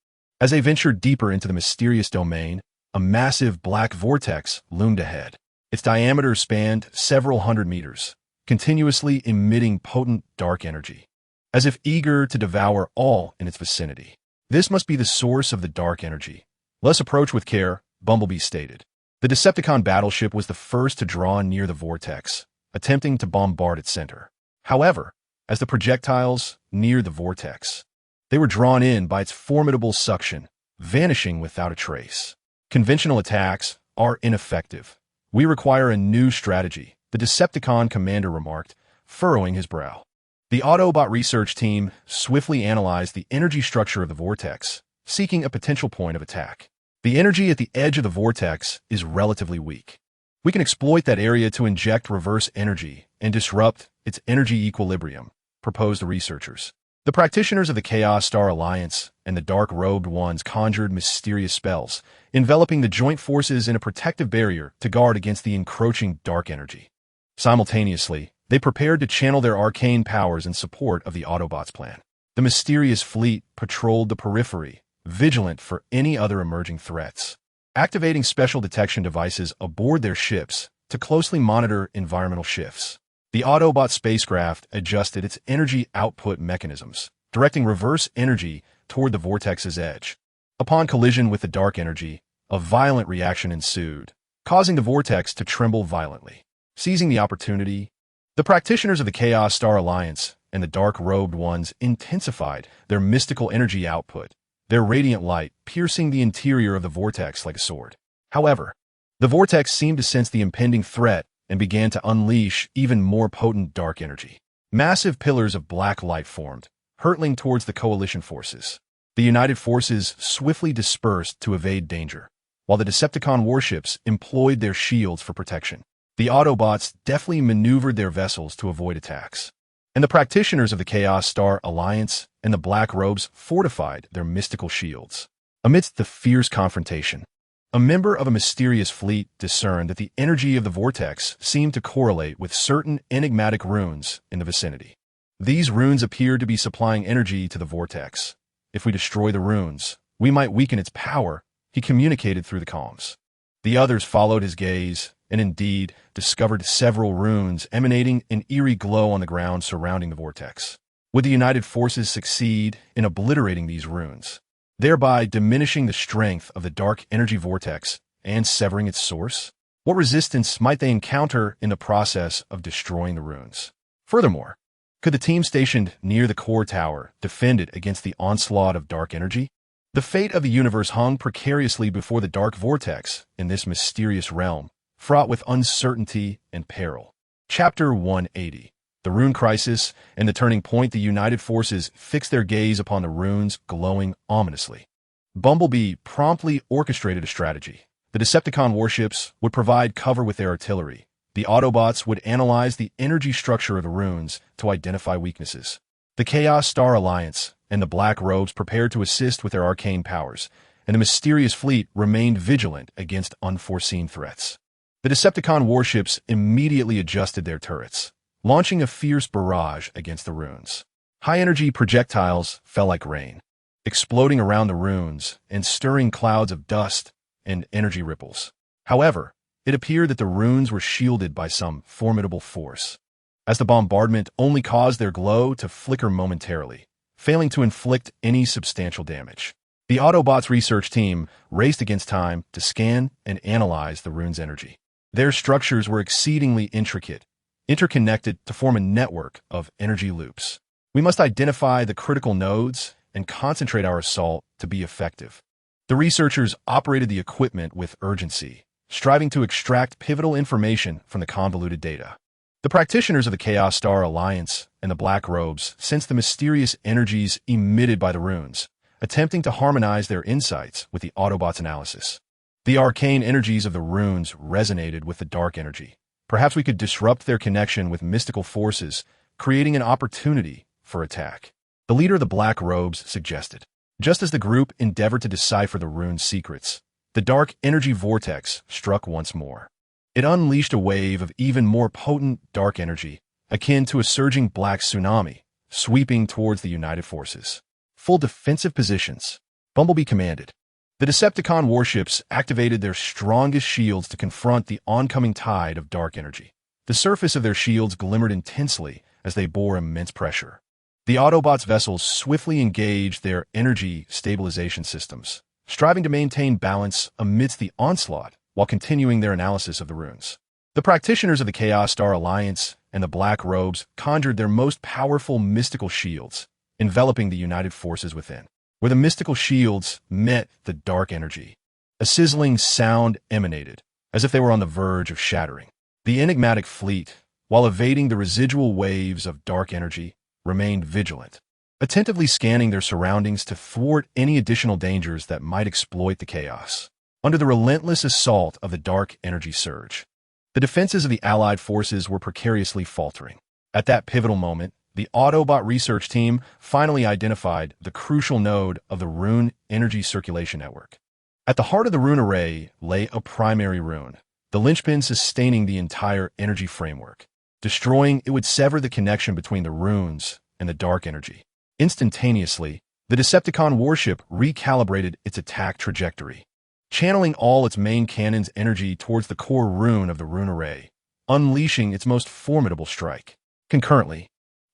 A: As they ventured deeper into the mysterious domain, a massive black vortex loomed ahead. Its diameter spanned several hundred meters, continuously emitting potent dark energy, as if eager to devour all in its vicinity. This must be the source of the dark energy. Let's approach with care, Bumblebee stated. The Decepticon battleship was the first to draw near the vortex, attempting to bombard its center. However, as the projectiles neared the vortex, they were drawn in by its formidable suction, vanishing without a trace. Conventional attacks are ineffective. We require a new strategy, the Decepticon commander remarked, furrowing his brow. The Autobot research team swiftly analyzed the energy structure of the vortex, seeking a potential point of attack. The energy at the edge of the vortex is relatively weak. We can exploit that area to inject reverse energy and disrupt its energy equilibrium, proposed the researchers. The practitioners of the Chaos Star Alliance and the dark-robed ones conjured mysterious spells, enveloping the joint forces in a protective barrier to guard against the encroaching dark energy. Simultaneously, they prepared to channel their arcane powers in support of the Autobots' plan. The mysterious fleet patrolled the periphery, vigilant for any other emerging threats, activating special detection devices aboard their ships to closely monitor environmental shifts. The Autobot spacecraft adjusted its energy output mechanisms, directing reverse energy toward the vortex's edge. Upon collision with the dark energy, a violent reaction ensued, causing the vortex to tremble violently. Seizing the opportunity, the practitioners of the Chaos Star Alliance and the dark-robed ones intensified their mystical energy output, their radiant light piercing the interior of the vortex like a sword. However, the vortex seemed to sense the impending threat and began to unleash even more potent dark energy. Massive pillars of black light formed, hurtling towards the coalition forces. The united forces swiftly dispersed to evade danger, while the Decepticon warships employed their shields for protection. The Autobots deftly maneuvered their vessels to avoid attacks, and the practitioners of the Chaos Star Alliance and the Black Robes fortified their mystical shields. Amidst the fierce confrontation, a member of a mysterious fleet discerned that the energy of the vortex seemed to correlate with certain enigmatic runes in the vicinity. These runes appeared to be supplying energy to the vortex. If we destroy the runes, we might weaken its power, he communicated through the comms. The others followed his gaze, and indeed discovered several runes emanating an eerie glow on the ground surrounding the vortex. Would the United Forces succeed in obliterating these runes, thereby diminishing the strength of the dark energy vortex and severing its source? What resistance might they encounter in the process of destroying the runes? Furthermore, could the team stationed near the core tower defend it against the onslaught of dark energy? The fate of the universe hung precariously before the dark vortex in this mysterious realm, fraught with uncertainty and peril. Chapter 180. The Rune Crisis and the Turning Point. The United Forces fixed their gaze upon the runes glowing ominously. Bumblebee promptly orchestrated a strategy. The Decepticon warships would provide cover with their artillery. The Autobots would analyze the energy structure of the runes to identify weaknesses. The Chaos Star Alliance and the Black Robes prepared to assist with their arcane powers, and the mysterious fleet remained vigilant against unforeseen threats. The Decepticon warships immediately adjusted their turrets, launching a fierce barrage against the runes. High-energy projectiles fell like rain, exploding around the runes and stirring clouds of dust and energy ripples. However, it appeared that the runes were shielded by some formidable force, as the bombardment only caused their glow to flicker momentarily, failing to inflict any substantial damage. The Autobots research team raced against time to scan and analyze the runes' energy. Their structures were exceedingly intricate, interconnected to form a network of energy loops. We must identify the critical nodes and concentrate our assault to be effective. The researchers operated the equipment with urgency, striving to extract pivotal information from the convoluted data. The practitioners of the Chaos Star Alliance and the Black Robes sensed the mysterious energies emitted by the runes, attempting to harmonize their insights with the Autobots' analysis. The arcane energies of the runes resonated with the dark energy. Perhaps we could disrupt their connection with mystical forces, creating an opportunity for attack. The leader of the Black Robes suggested. Just as the group endeavored to decipher the rune's secrets, the dark energy vortex struck once more. It unleashed a wave of even more potent dark energy, akin to a surging black tsunami, sweeping towards the United Forces. Full defensive positions, Bumblebee commanded. The Decepticon warships activated their strongest shields to confront the oncoming tide of dark energy. The surface of their shields glimmered intensely as they bore immense pressure. The Autobots' vessels swiftly engaged their energy stabilization systems, striving to maintain balance amidst the onslaught while continuing their analysis of the runes. The practitioners of the Chaos Star Alliance and the Black Robes conjured their most powerful mystical shields, enveloping the United Forces within. Where the mystical shields met the dark energy, a sizzling sound emanated, as if they were on the verge of shattering. The enigmatic fleet, while evading the residual waves of dark energy, remained vigilant, attentively scanning their surroundings to thwart any additional dangers that might exploit the chaos. Under the relentless assault of the dark energy surge, the defenses of the Allied forces were precariously faltering. At that pivotal moment, the Autobot research team finally identified the crucial node of the rune energy circulation network. At the heart of the rune array lay a primary rune, the linchpin sustaining the entire energy framework. Destroying it would sever the connection between the runes and the dark energy. Instantaneously, the Decepticon warship recalibrated its attack trajectory, channeling all its main cannon's energy towards the core rune of the rune array, unleashing its most formidable strike. Concurrently,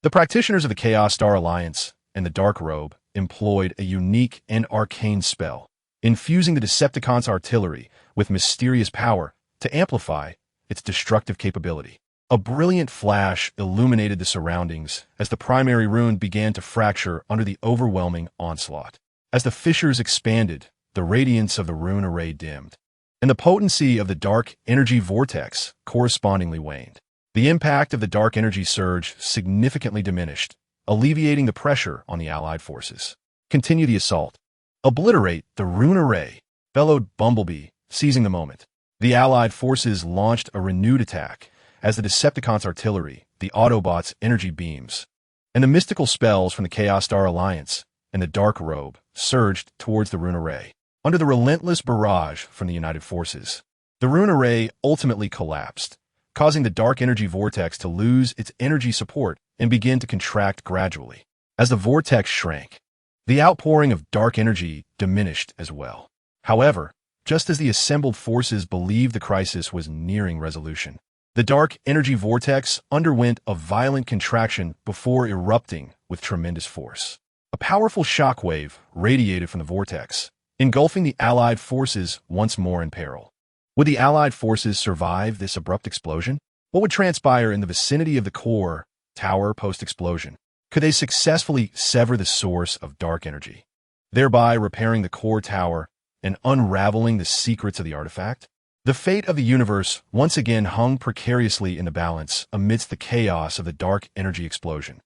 A: the practitioners of the Chaos Star Alliance and the Dark Robe employed a unique and arcane spell, infusing the Decepticons' artillery with mysterious power to amplify its destructive capability. A brilliant flash illuminated the surroundings as the primary rune began to fracture under the overwhelming onslaught. As the fissures expanded, the radiance of the rune array dimmed, and the potency of the dark energy vortex correspondingly waned. The impact of the dark energy surge significantly diminished, alleviating the pressure on the Allied forces. Continue the assault. Obliterate the rune array, bellowed Bumblebee, seizing the moment. The Allied forces launched a renewed attack as the Decepticons' artillery, the Autobots' energy beams, and the mystical spells from the Chaos Star Alliance and the Dark Robe surged towards the rune array. Under the relentless barrage from the United Forces, the rune array ultimately collapsed, causing the dark energy vortex to lose its energy support and begin to contract gradually. As the vortex shrank, the outpouring of dark energy diminished as well. However, just as the assembled forces believed the crisis was nearing resolution, The dark energy vortex underwent a violent contraction before erupting with tremendous force. A powerful shockwave radiated from the vortex, engulfing the Allied forces once more in peril. Would the Allied forces survive this abrupt explosion? What would transpire in the vicinity of the core tower post-explosion? Could they successfully sever the source of dark energy, thereby repairing the core tower and unraveling the secrets of the artifact? The fate of the universe once again hung precariously in the balance amidst the chaos of the dark energy explosion.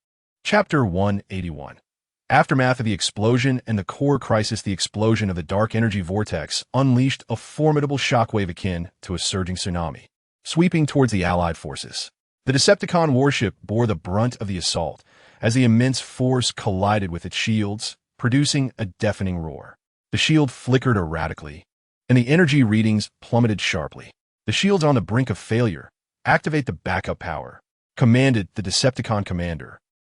A: Chapter 181. Aftermath of the explosion and the core crisis. The explosion of the dark energy vortex unleashed a formidable shockwave akin to a surging tsunami, sweeping towards the Allied forces. The Decepticon warship bore the brunt of the assault as the immense force collided with its shields, producing a deafening roar. The shield flickered erratically, and the energy readings plummeted sharply. The shield's on the brink of failure. Activate the backup power, commanded the Decepticon commander,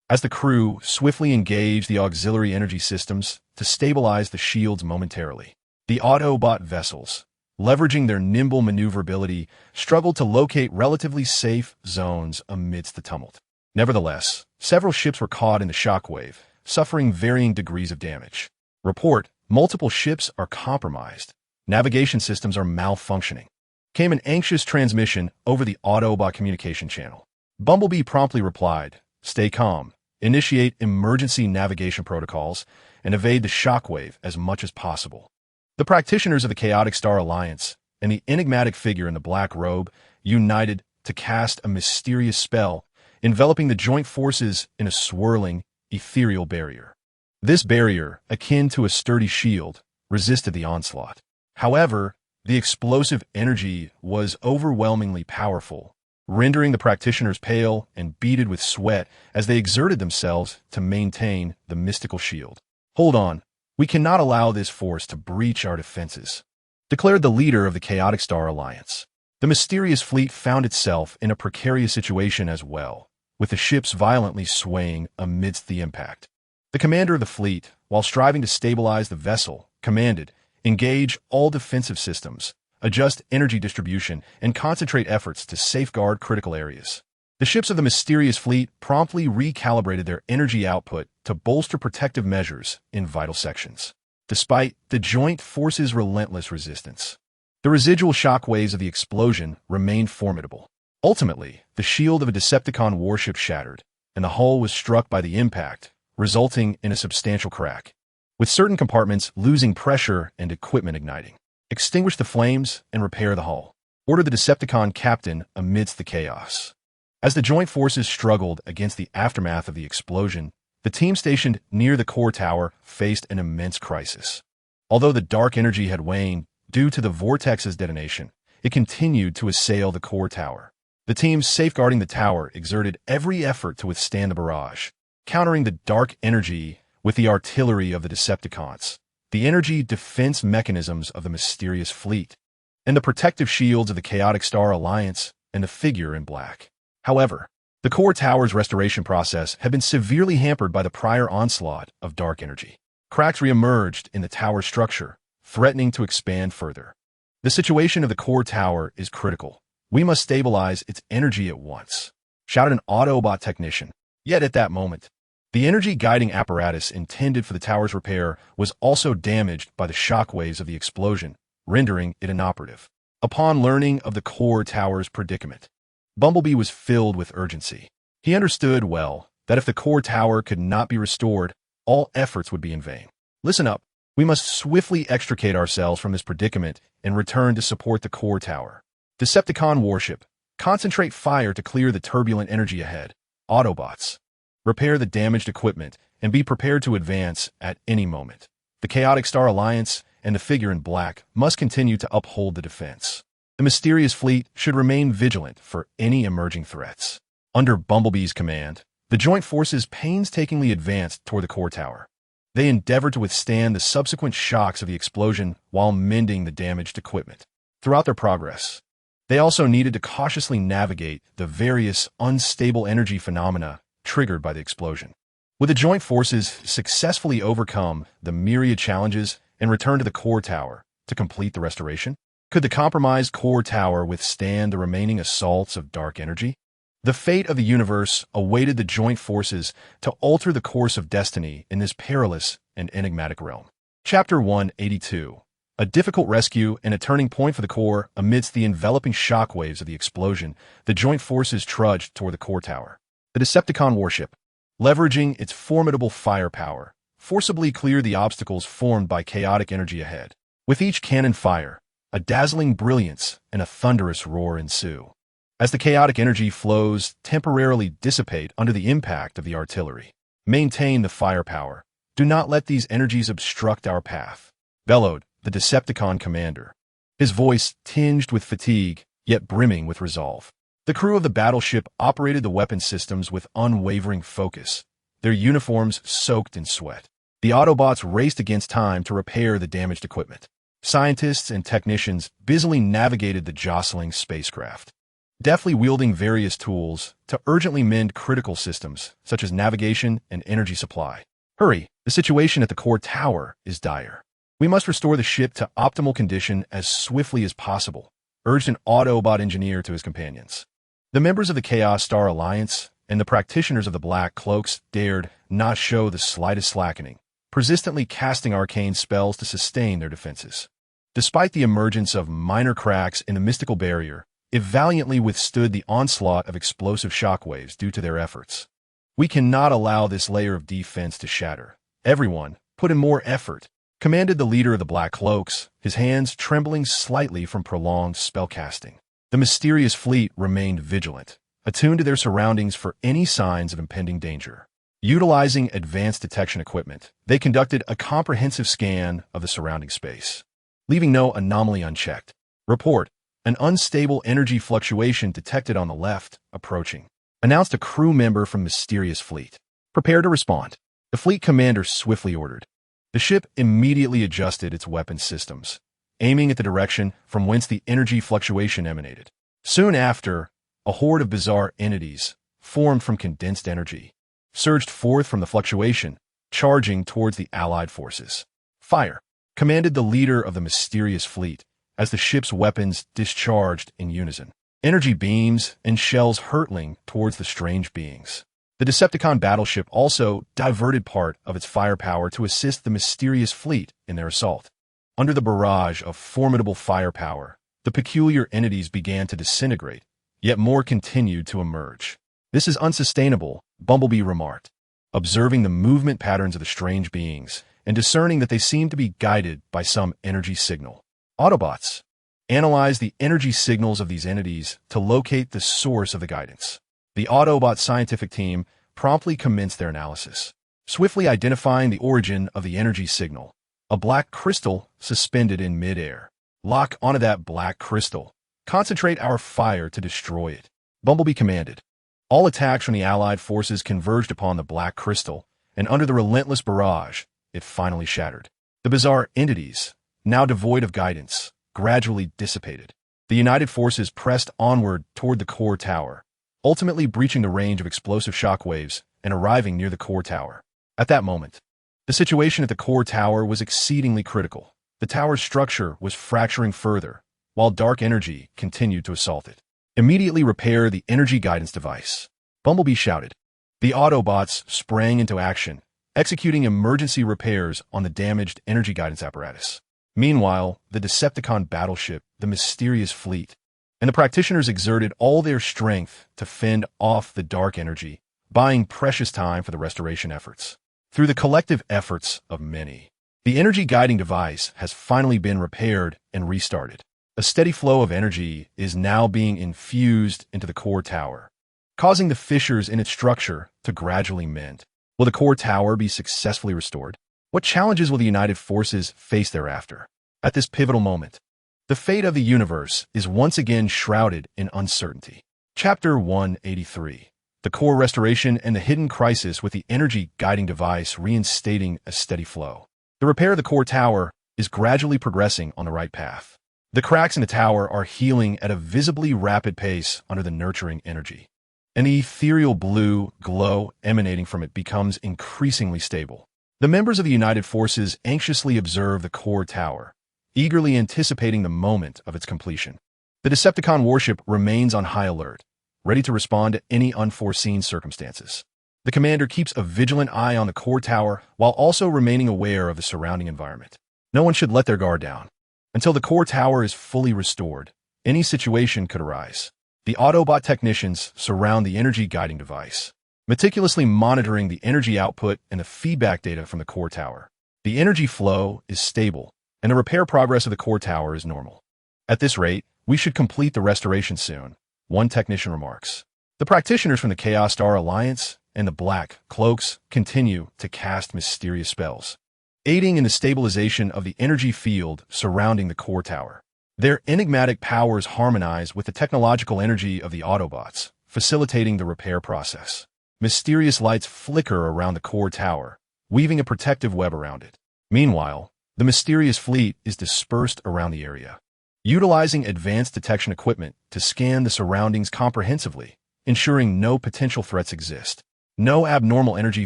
A: as the crew swiftly engaged the auxiliary energy systems to stabilize the shields momentarily. The Autobot vessels, leveraging their nimble maneuverability, struggled to locate relatively safe zones amidst the tumult. Nevertheless, several ships were caught in the shockwave, suffering varying degrees of damage. Report: multiple ships are compromised. Navigation systems are malfunctioning. Came an anxious transmission over the Autobot communication channel. Bumblebee promptly replied, "Stay calm, initiate emergency navigation protocols, and evade the shockwave as much as possible." The practitioners of the Chaotic Star Alliance and the enigmatic figure in the black robe united to cast a mysterious spell, enveloping the joint forces in a swirling, ethereal barrier. This barrier, akin to a sturdy shield, resisted the onslaught. However, the explosive energy was overwhelmingly powerful, rendering the practitioners pale and beaded with sweat as they exerted themselves to maintain the mystical shield. "Hold on. We cannot allow this force to breach our defenses," declared the leader of the Chaotic Star Alliance. The mysterious fleet found itself in a precarious situation as well, with the ships violently swaying amidst the impact. The commander of the fleet, while striving to stabilize the vessel, commanded, "Engage all defensive systems, adjust energy distribution, and concentrate efforts to safeguard critical areas." The ships of the mysterious fleet promptly recalibrated their energy output to bolster protective measures in vital sections. Despite the joint forces' relentless resistance, the residual shockwaves of the explosion remained formidable. Ultimately, the shield of a Decepticon warship shattered, and the hull was struck by the impact, resulting in a substantial crack, with certain compartments losing pressure and equipment igniting. "Extinguish the flames and repair the hull," ordered the Decepticon captain amidst the chaos. As the joint forces struggled against the aftermath of the explosion, the team stationed near the core tower faced an immense crisis. Although the dark energy had waned due to the vortex's detonation, it continued to assail the core tower. The teams safeguarding the tower exerted every effort to withstand the barrage, countering the dark energy with the artillery of the Decepticons, the energy defense mechanisms of the mysterious fleet, and the protective shields of the Chaotic Star Alliance and the figure in black. However, the core tower's restoration process had been severely hampered by the prior onslaught of dark energy. Cracks reemerged in the tower structure, threatening to expand further. "The situation of the core tower is critical. We must stabilize its energy at once," shouted an Autobot technician. Yet at that moment, the energy guiding apparatus intended for the tower's repair was also damaged by the shockwaves of the explosion, rendering it inoperative. Upon learning of the core tower's predicament, Bumblebee was filled with urgency. He understood well that if the core tower could not be restored, all efforts would be in vain. "Listen up. We must swiftly extricate ourselves from this predicament and return to support the core tower. Decepticon warship, concentrate fire to clear the turbulent energy ahead. Autobots, repair the damaged equipment and be prepared to advance at any moment. The Chaotic Star Alliance and the figure in black must continue to uphold the defense. The mysterious fleet should remain vigilant for any emerging threats." Under Bumblebee's command, the joint forces painstakingly advanced toward the core tower. They endeavored to withstand the subsequent shocks of the explosion while mending the damaged equipment. Throughout their progress, they also needed to cautiously navigate the various unstable energy phenomena triggered by the explosion. Would the joint forces successfully overcome the myriad challenges and return to the core tower to complete the restoration? Could the compromised core tower withstand the remaining assaults of dark energy? The fate of the universe awaited the joint forces to alter the course of destiny in this perilous and enigmatic realm. Chapter 182. A difficult rescue and a turning point for the core. Amidst the enveloping shockwaves of the explosion, the joint forces trudged toward the core tower. The Decepticon warship, leveraging its formidable firepower, forcibly cleared the obstacles formed by chaotic energy ahead. With each cannon fire, a dazzling brilliance and a thunderous roar ensue, as the chaotic energy flows temporarily dissipate under the impact of the artillery. Maintain the firepower. Do not let these energies obstruct our path, bellowed the Decepticon commander, his voice tinged with fatigue, yet brimming with resolve. The crew of the battleship operated the weapon systems with unwavering focus, their uniforms soaked in sweat. The Autobots raced against time to repair the damaged equipment. Scientists and technicians busily navigated the jostling spacecraft, deftly wielding various tools to urgently mend critical systems, such as navigation and energy supply. Hurry, the situation at the core tower is dire. We must restore the ship to optimal condition as swiftly as possible, urged an Autobot engineer to his companions. The members of the Chaos Star Alliance and the practitioners of the Black Cloaks dared not show the slightest slackening, persistently casting arcane spells to sustain their defenses. Despite the emergence of minor cracks in the mystical barrier, it valiantly withstood the onslaught of explosive shockwaves due to their efforts. We cannot allow this layer of defense to shatter. Everyone, put in more effort, commanded the leader of the Black Cloaks, his hands trembling slightly from prolonged spellcasting. The mysterious fleet remained vigilant, attuned to their surroundings for any signs of impending danger. Utilizing advanced detection equipment, they conducted a comprehensive scan of the surrounding space, leaving no anomaly unchecked. Report: an unstable energy fluctuation detected on the left, approaching, announced a crew member from Mysterious Fleet. Prepare to respond, the fleet commander swiftly ordered. The ship immediately adjusted its weapon systems, aiming at the direction from whence the energy fluctuation emanated. Soon after, a horde of bizarre entities, formed from condensed energy, surged forth from the fluctuation, charging towards the Allied forces. Fire, commanded the leader of the Mysterious Fleet, as the ship's weapons discharged in unison, energy beams and shells hurtling towards the strange beings. The Decepticon battleship also diverted part of its firepower to assist the Mysterious Fleet in their assault. Under the barrage of formidable firepower, the peculiar entities began to disintegrate, yet more continued to emerge. This is unsustainable, Bumblebee remarked, observing the movement patterns of the strange beings and discerning that they seemed to be guided by some energy signal. Autobots analyzed the energy signals of these entities to locate the source of the guidance. The Autobot scientific team promptly commenced their analysis, swiftly identifying the origin of the energy signal, a black crystal suspended in midair. Lock onto that black crystal. Concentrate our fire to destroy it, Bumblebee commanded. All attacks from the Allied forces converged upon the black crystal, and under the relentless barrage, it finally shattered. The bizarre entities, now devoid of guidance, gradually dissipated. The united forces pressed onward toward the core tower, ultimately breaching the range of explosive shockwaves and arriving near the core tower. At that moment, the situation at the core tower was exceedingly critical. The tower's structure was fracturing further, while dark energy continued to assault it. Immediately repair the energy guidance device, Bumblebee shouted. The Autobots sprang into action, executing emergency repairs on the damaged energy guidance apparatus. Meanwhile, the Decepticon battleship, the Mysterious Fleet, and the practitioners exerted all their strength to fend off the dark energy, buying precious time for the restoration efforts. Through the collective efforts of many, the energy guiding device has finally been repaired and restarted. A steady flow of energy is now being infused into the core tower, causing the fissures in its structure to gradually mend. Will the core tower be successfully restored? What challenges will the United Forces face thereafter? At this pivotal moment, the fate of the universe is once again shrouded in uncertainty. Chapter 183. The core restoration and the hidden crisis with the energy guiding device reinstating a steady flow. The repair of the core tower is gradually progressing on the right path. The cracks in the tower are healing at a visibly rapid pace under the nurturing energy, and the ethereal blue glow emanating from it becomes increasingly stable. The members of the United Forces anxiously observe the core tower, eagerly anticipating the moment of its completion. The Decepticon warship remains on high alert, ready to respond to any unforeseen circumstances. The commander keeps a vigilant eye on the core tower while also remaining aware of the surrounding environment. No one should let their guard down. Until the core tower is fully restored, any situation could arise. The Autobot technicians surround the energy guiding device, meticulously monitoring the energy output and the feedback data from the core tower. The energy flow is stable, and the repair progress of the core tower is normal. At this rate, we should complete the restoration soon, one technician remarks. The practitioners from the Chaos Star Alliance and the Black Cloaks continue to cast mysterious spells, aiding in the stabilization of the energy field surrounding the core tower. Their enigmatic powers harmonize with the technological energy of the Autobots, facilitating the repair process. Mysterious lights flicker around the core tower, weaving a protective web around it. Meanwhile, the mysterious fleet is dispersed around the area, utilizing advanced detection equipment to scan the surroundings comprehensively, ensuring no potential threats exist. No abnormal energy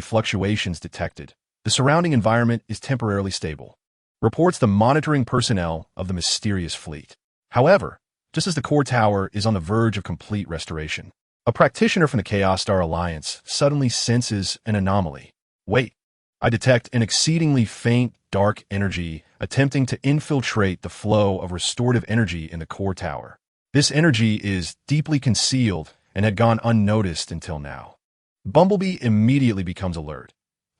A: fluctuations detected. The surrounding environment is temporarily stable, reports the monitoring personnel of the mysterious fleet. However, just as the core tower is on the verge of complete restoration, a practitioner from the Chaos Star Alliance suddenly senses an anomaly. Wait, I detect an exceedingly faint, dark energy attempting to infiltrate the flow of restorative energy in the core tower. This energy is deeply concealed and had gone unnoticed until now. Bumblebee immediately becomes alert.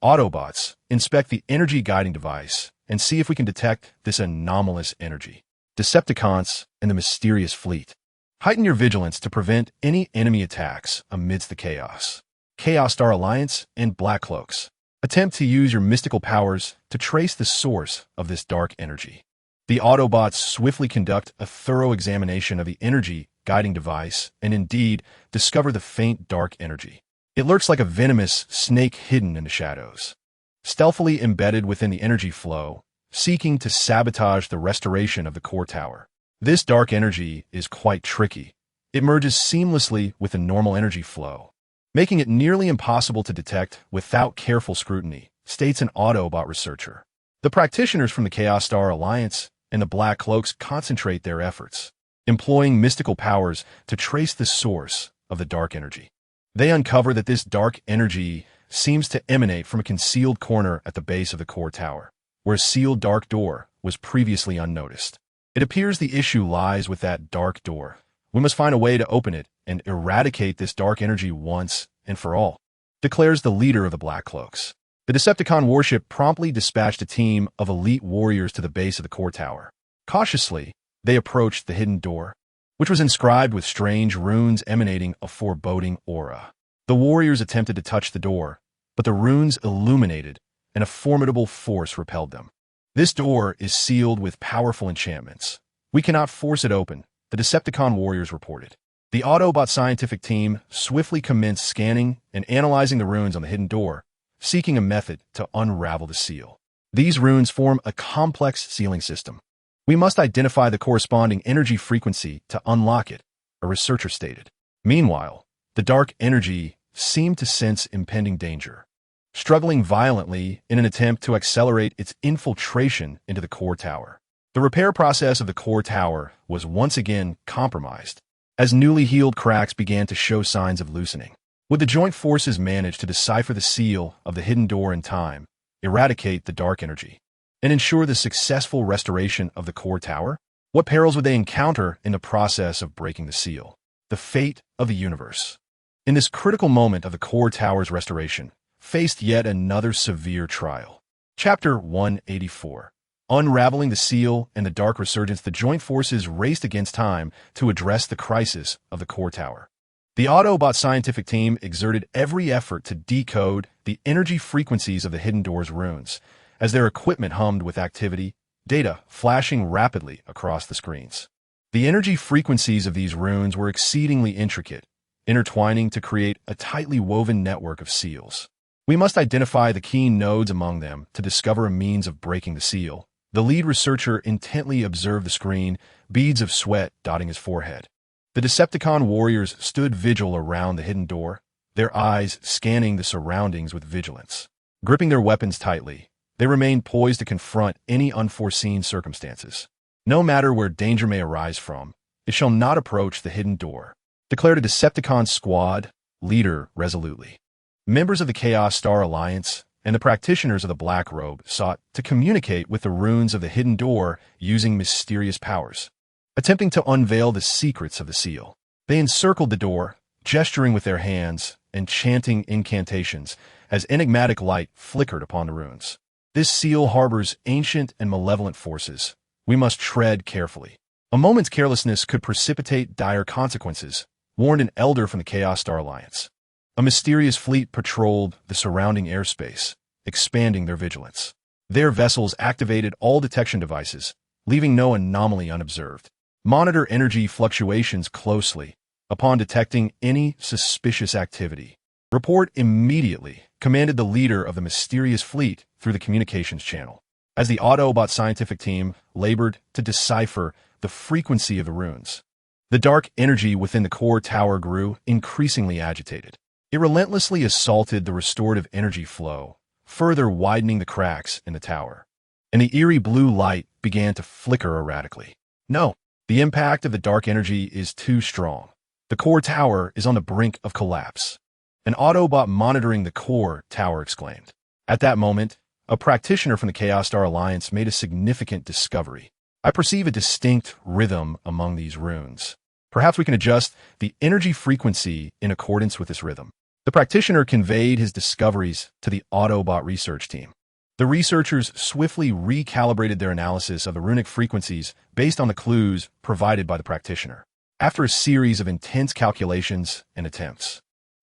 A: Autobots, inspect the energy guiding device and see if we can detect this anomalous energy. Decepticons and the mysterious fleet, heighten your vigilance to prevent any enemy attacks amidst the chaos. Chaos Star Alliance and Black Cloaks, attempt to use your mystical powers to trace the source of this dark energy. The Autobots swiftly conduct a thorough examination of the energy guiding device and indeed discover the faint dark energy. It lurks like a venomous snake hidden in the shadows, stealthily embedded within the energy flow, seeking to sabotage the restoration of the core tower. This dark energy is quite tricky. It merges seamlessly with the normal energy flow, making it nearly impossible to detect without careful scrutiny, states an Autobot researcher. The practitioners from the Chaos Star Alliance and the Black Cloaks concentrate their efforts, employing mystical powers to trace the source of the dark energy. They uncover that this dark energy seems to emanate from a concealed corner at the base of the core tower, where a sealed dark door was previously unnoticed. It appears the issue lies with that dark door. We must find a way to open it and eradicate this dark energy once and for all, declares the leader of the Black Cloaks. The Decepticon warship promptly dispatched a team of elite warriors to the base of the core tower. Cautiously, they approached the hidden door, which was inscribed with strange runes emanating a foreboding aura. The warriors attempted to touch the door, but the runes illuminated, and a formidable force repelled them. This door is sealed with powerful enchantments. We cannot force it open, the Decepticon warriors reported. The Autobot scientific team swiftly commenced scanning and analyzing the runes on the hidden door, seeking a method to unravel the seal. These runes form a complex sealing system. We must identify the corresponding energy frequency to unlock it, a researcher stated. Meanwhile, the dark energy seemed to sense impending danger, struggling violently in an attempt to accelerate its infiltration into the core tower. The repair process of the core tower was once again compromised, as newly healed cracks began to show signs of loosening. Would the joint forces manage to decipher the seal of the hidden door in time, eradicate the dark energy, and ensure the successful restoration of the core tower? What perils would they encounter in the process of breaking the seal? The fate of the universe, in this critical moment of the core tower's restoration, faced yet another severe trial. Chapter 184. Unraveling the seal and the dark resurgence, the joint forces raced against time to address the crisis of the core tower. The Autobot scientific team exerted every effort to decode the energy frequencies of the hidden door's runes, as their equipment hummed with activity, data flashing rapidly across the screens. The energy frequencies of these runes were exceedingly intricate, intertwining to create a tightly woven network of seals. We must identify the key nodes among them to discover a means of breaking the seal. The lead researcher intently observed the screen, beads of sweat dotting his forehead. The Decepticon warriors stood vigil around the hidden door, their eyes scanning the surroundings with vigilance. Gripping their weapons tightly, they remained poised to confront any unforeseen circumstances. No matter where danger may arise from, it shall not approach the hidden door, declared a Decepticon squad leader resolutely. Members of the Chaos Star Alliance and the practitioners of the Black Robe sought to communicate with the runes of the hidden door using mysterious powers, attempting to unveil the secrets of the seal. They encircled the door, gesturing with their hands and chanting incantations as enigmatic light flickered upon the runes. This seal harbors ancient and malevolent forces. We must tread carefully. A moment's carelessness could precipitate dire consequences, warned an elder from the Chaos Star Alliance. A mysterious fleet patrolled the surrounding airspace, expanding their vigilance. Their vessels activated all detection devices, leaving no anomaly unobserved. Monitor energy fluctuations closely. Upon detecting any suspicious activity, report immediately, commanded the leader of the mysterious fleet through the communications channel. As the Autobot scientific team labored to decipher the frequency of the runes, the dark energy within the core tower grew increasingly agitated. It relentlessly assaulted the restorative energy flow, further widening the cracks in the tower. And the eerie blue light began to flicker erratically. No, the impact of the dark energy is too strong. The core tower is on the brink of collapse. An Autobot monitoring the core tower exclaimed. At that moment, a practitioner from the Chaos Star Alliance made a significant discovery. I perceive a distinct rhythm among these runes. Perhaps we can adjust the energy frequency in accordance with this rhythm. The practitioner conveyed his discoveries to the Autobot research team. The researchers swiftly recalibrated their analysis of the runic frequencies based on the clues provided by the practitioner. After a series of intense calculations and attempts,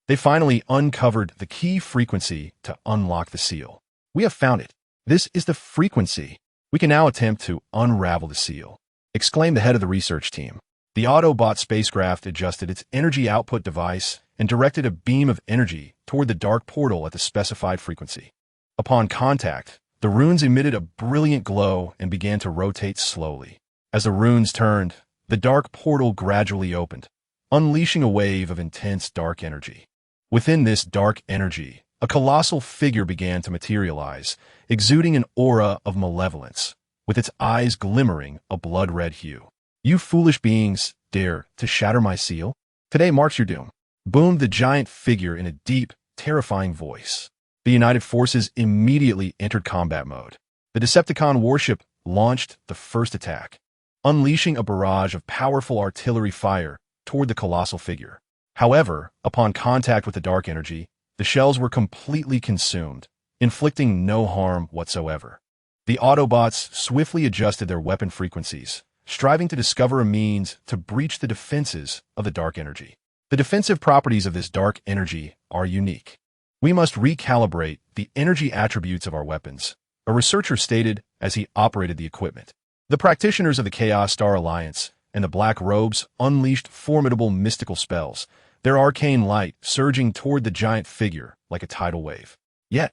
A: they finally uncovered the key frequency to unlock the seal. We have found it. This is the frequency. We can now attempt to unravel the seal, exclaimed the head of the research team. The Autobot spacecraft adjusted its energy output device and directed a beam of energy toward the dark portal at the specified frequency. Upon contact, the runes emitted a brilliant glow and began to rotate slowly. As the runes turned, the dark portal gradually opened, unleashing a wave of intense dark energy. Within this dark energy, a colossal figure began to materialize, exuding an aura of malevolence, with its eyes glimmering a blood-red hue. You foolish beings dare to shatter my seal? Today marks your doom, boomed the giant figure in a deep, terrifying voice. The United Forces immediately entered combat mode. The Decepticon warship launched the first attack, unleashing a barrage of powerful artillery fire toward the colossal figure. However, upon contact with the dark energy, the shells were completely consumed, inflicting no harm whatsoever. The Autobots swiftly adjusted their weapon frequencies, striving to discover a means to breach the defenses of the dark energy. The defensive properties of this dark energy are unique. We must recalibrate the energy attributes of our weapons, a researcher stated as he operated the equipment. The practitioners of the Chaos Star Alliance and the Black Robes unleashed formidable mystical spells, their arcane light surging toward the giant figure like a tidal wave. Yet,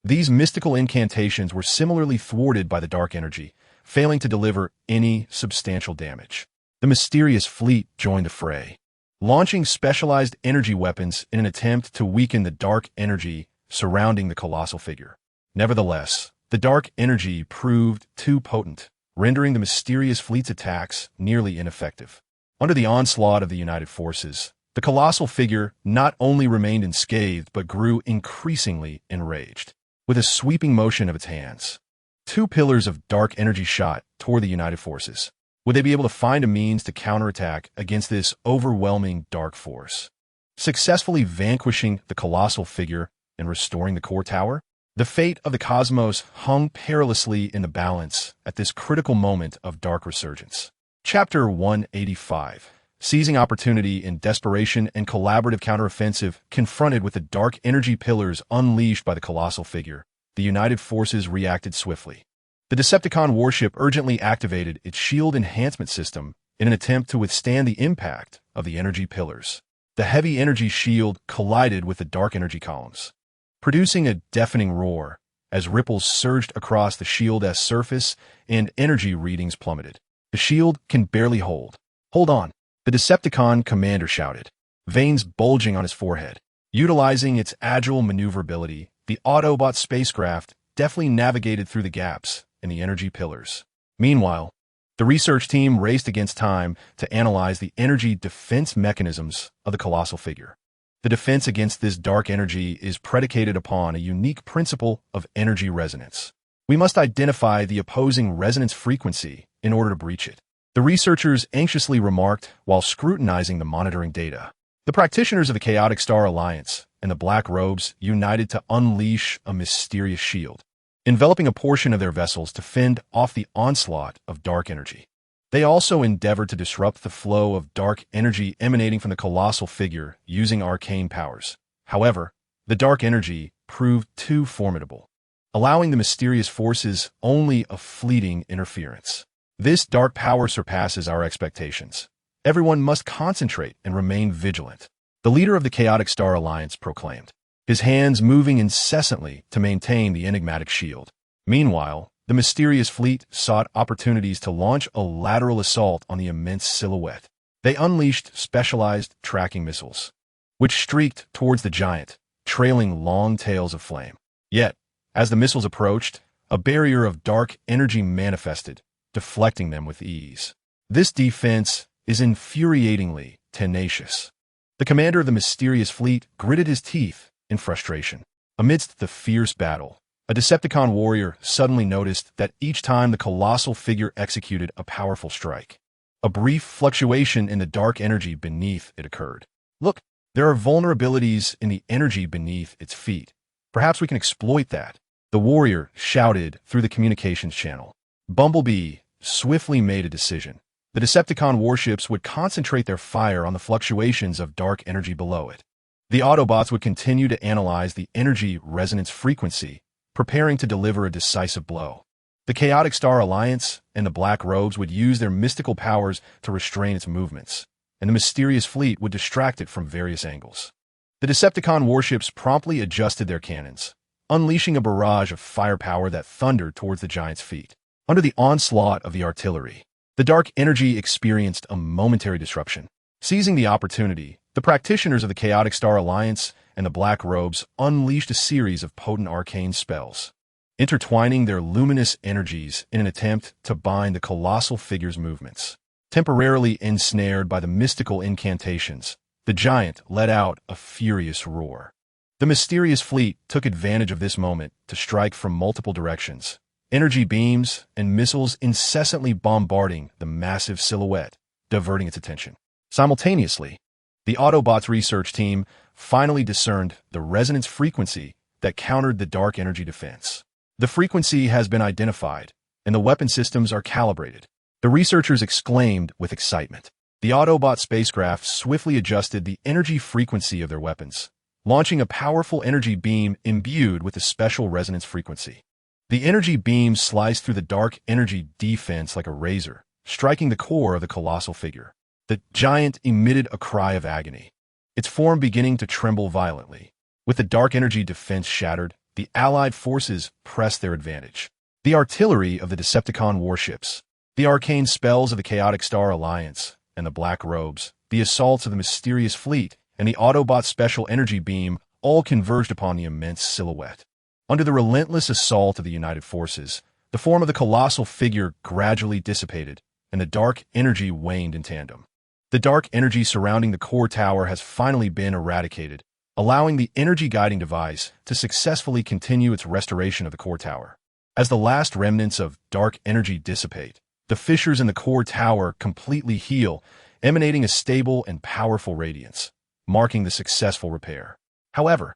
A: these mystical incantations were similarly thwarted by the dark energy, failing to deliver any substantial damage. The mysterious fleet joined the fray, launching specialized energy weapons in an attempt to weaken the dark energy surrounding the colossal figure. Nevertheless, the dark energy proved too potent, rendering the mysterious fleet's attacks nearly ineffective. Under the onslaught of the United Forces, the colossal figure not only remained unscathed but grew increasingly enraged. With a sweeping motion of its hands, two pillars of dark energy shot toward the United Forces. Would they be able to find a means to counterattack against this overwhelming dark force, successfully vanquishing the colossal figure and restoring the core tower? The fate of the cosmos hung perilously in the balance at this critical moment of dark resurgence. Chapter 185. Seizing opportunity in desperation and collaborative counteroffensive confronted with the dark energy pillars unleashed by the colossal figure, the United Forces reacted swiftly. The Decepticon warship urgently activated its shield enhancement system in an attempt to withstand the impact of the energy pillars. The heavy energy shield collided with the dark energy columns, producing a deafening roar as ripples surged across the shield's surface and energy readings plummeted. The shield can barely hold. Hold on, the Decepticon commander shouted, veins bulging on his forehead. Utilizing its agile maneuverability, the Autobot spacecraft deftly navigated through the gaps in the energy pillars. Meanwhile, The research team raced against time to analyze the energy defense mechanisms of the colossal figure. The defense against this dark energy is predicated upon a unique principle of energy resonance. We must identify the opposing resonance frequency in order to breach it. The researchers anxiously remarked while scrutinizing the monitoring data. The practitioners of the Chaotic Star Alliance and the Black Robes united to unleash a mysterious shield, enveloping a portion of their vessels to fend off the onslaught of dark energy. They also endeavored to disrupt the flow of dark energy emanating from the colossal figure using arcane powers. However, the dark energy proved too formidable, allowing the mysterious forces only a fleeting interference. This dark power surpasses our expectations. Everyone must concentrate and remain vigilant, the leader of the Chaotic Star Alliance proclaimed, his hands moving incessantly to maintain the enigmatic shield. Meanwhile, the mysterious fleet sought opportunities to launch a lateral assault on the immense silhouette. They unleashed specialized tracking missiles, which streaked towards the giant, trailing long tails of flame. Yet, as the missiles approached, a barrier of dark energy manifested, deflecting them with ease. This defense is infuriatingly tenacious. The commander of the mysterious fleet gritted his teeth in frustration. Amidst the fierce battle, a Decepticon warrior suddenly noticed that each time the colossal figure executed a powerful strike, a brief fluctuation in the dark energy beneath it occurred. Look, there are vulnerabilities in the energy beneath its feet. Perhaps we can exploit that, the warrior shouted through the communications channel. Bumblebee swiftly made a decision. The Decepticon warships would concentrate their fire on the fluctuations of dark energy below it. The Autobots would continue to analyze the energy resonance frequency, preparing to deliver a decisive blow. The Chaotic Star Alliance and the Black Robes would use their mystical powers to restrain its movements, and the mysterious fleet would distract it from various angles. The Decepticon warships promptly adjusted their cannons, unleashing a barrage of firepower that thundered towards the giant's feet. Under the onslaught of the artillery, the dark energy experienced a momentary disruption. Seizing the opportunity, the practitioners of the Chaotic Star Alliance and the Black Robes unleashed a series of potent arcane spells, intertwining their luminous energies in an attempt to bind the colossal figure's movements. Temporarily ensnared by the mystical incantations, the giant let out a furious roar. The mysterious fleet took advantage of this moment to strike from multiple directions, energy beams and missiles incessantly bombarding the massive silhouette, diverting its attention. Simultaneously, the Autobots research team finally discerned the resonance frequency that countered the dark energy defense. The frequency has been identified, and the weapon systems are calibrated. The researchers exclaimed with excitement. The Autobot spacecraft swiftly adjusted the energy frequency of their weapons, launching a powerful energy beam imbued with a special resonance frequency. The energy beam sliced through the dark energy defense like a razor, striking the core of the colossal figure. The giant emitted a cry of agony, its form beginning to tremble violently. With the dark energy defense shattered, the Allied forces pressed their advantage. The artillery of the Decepticon warships, the arcane spells of the Chaotic Star Alliance and the Black Robes, the assaults of the mysterious fleet, and the Autobot special energy beam all converged upon the immense silhouette. Under the relentless assault of the united forces, the form of the colossal figure gradually dissipated, and the dark energy waned in tandem. The dark energy surrounding the core tower has finally been eradicated, allowing the energy guiding device to successfully continue its restoration of the core tower. As the last remnants of dark energy dissipate, the fissures in the core tower completely heal, emanating a stable and powerful radiance, marking the successful repair. However,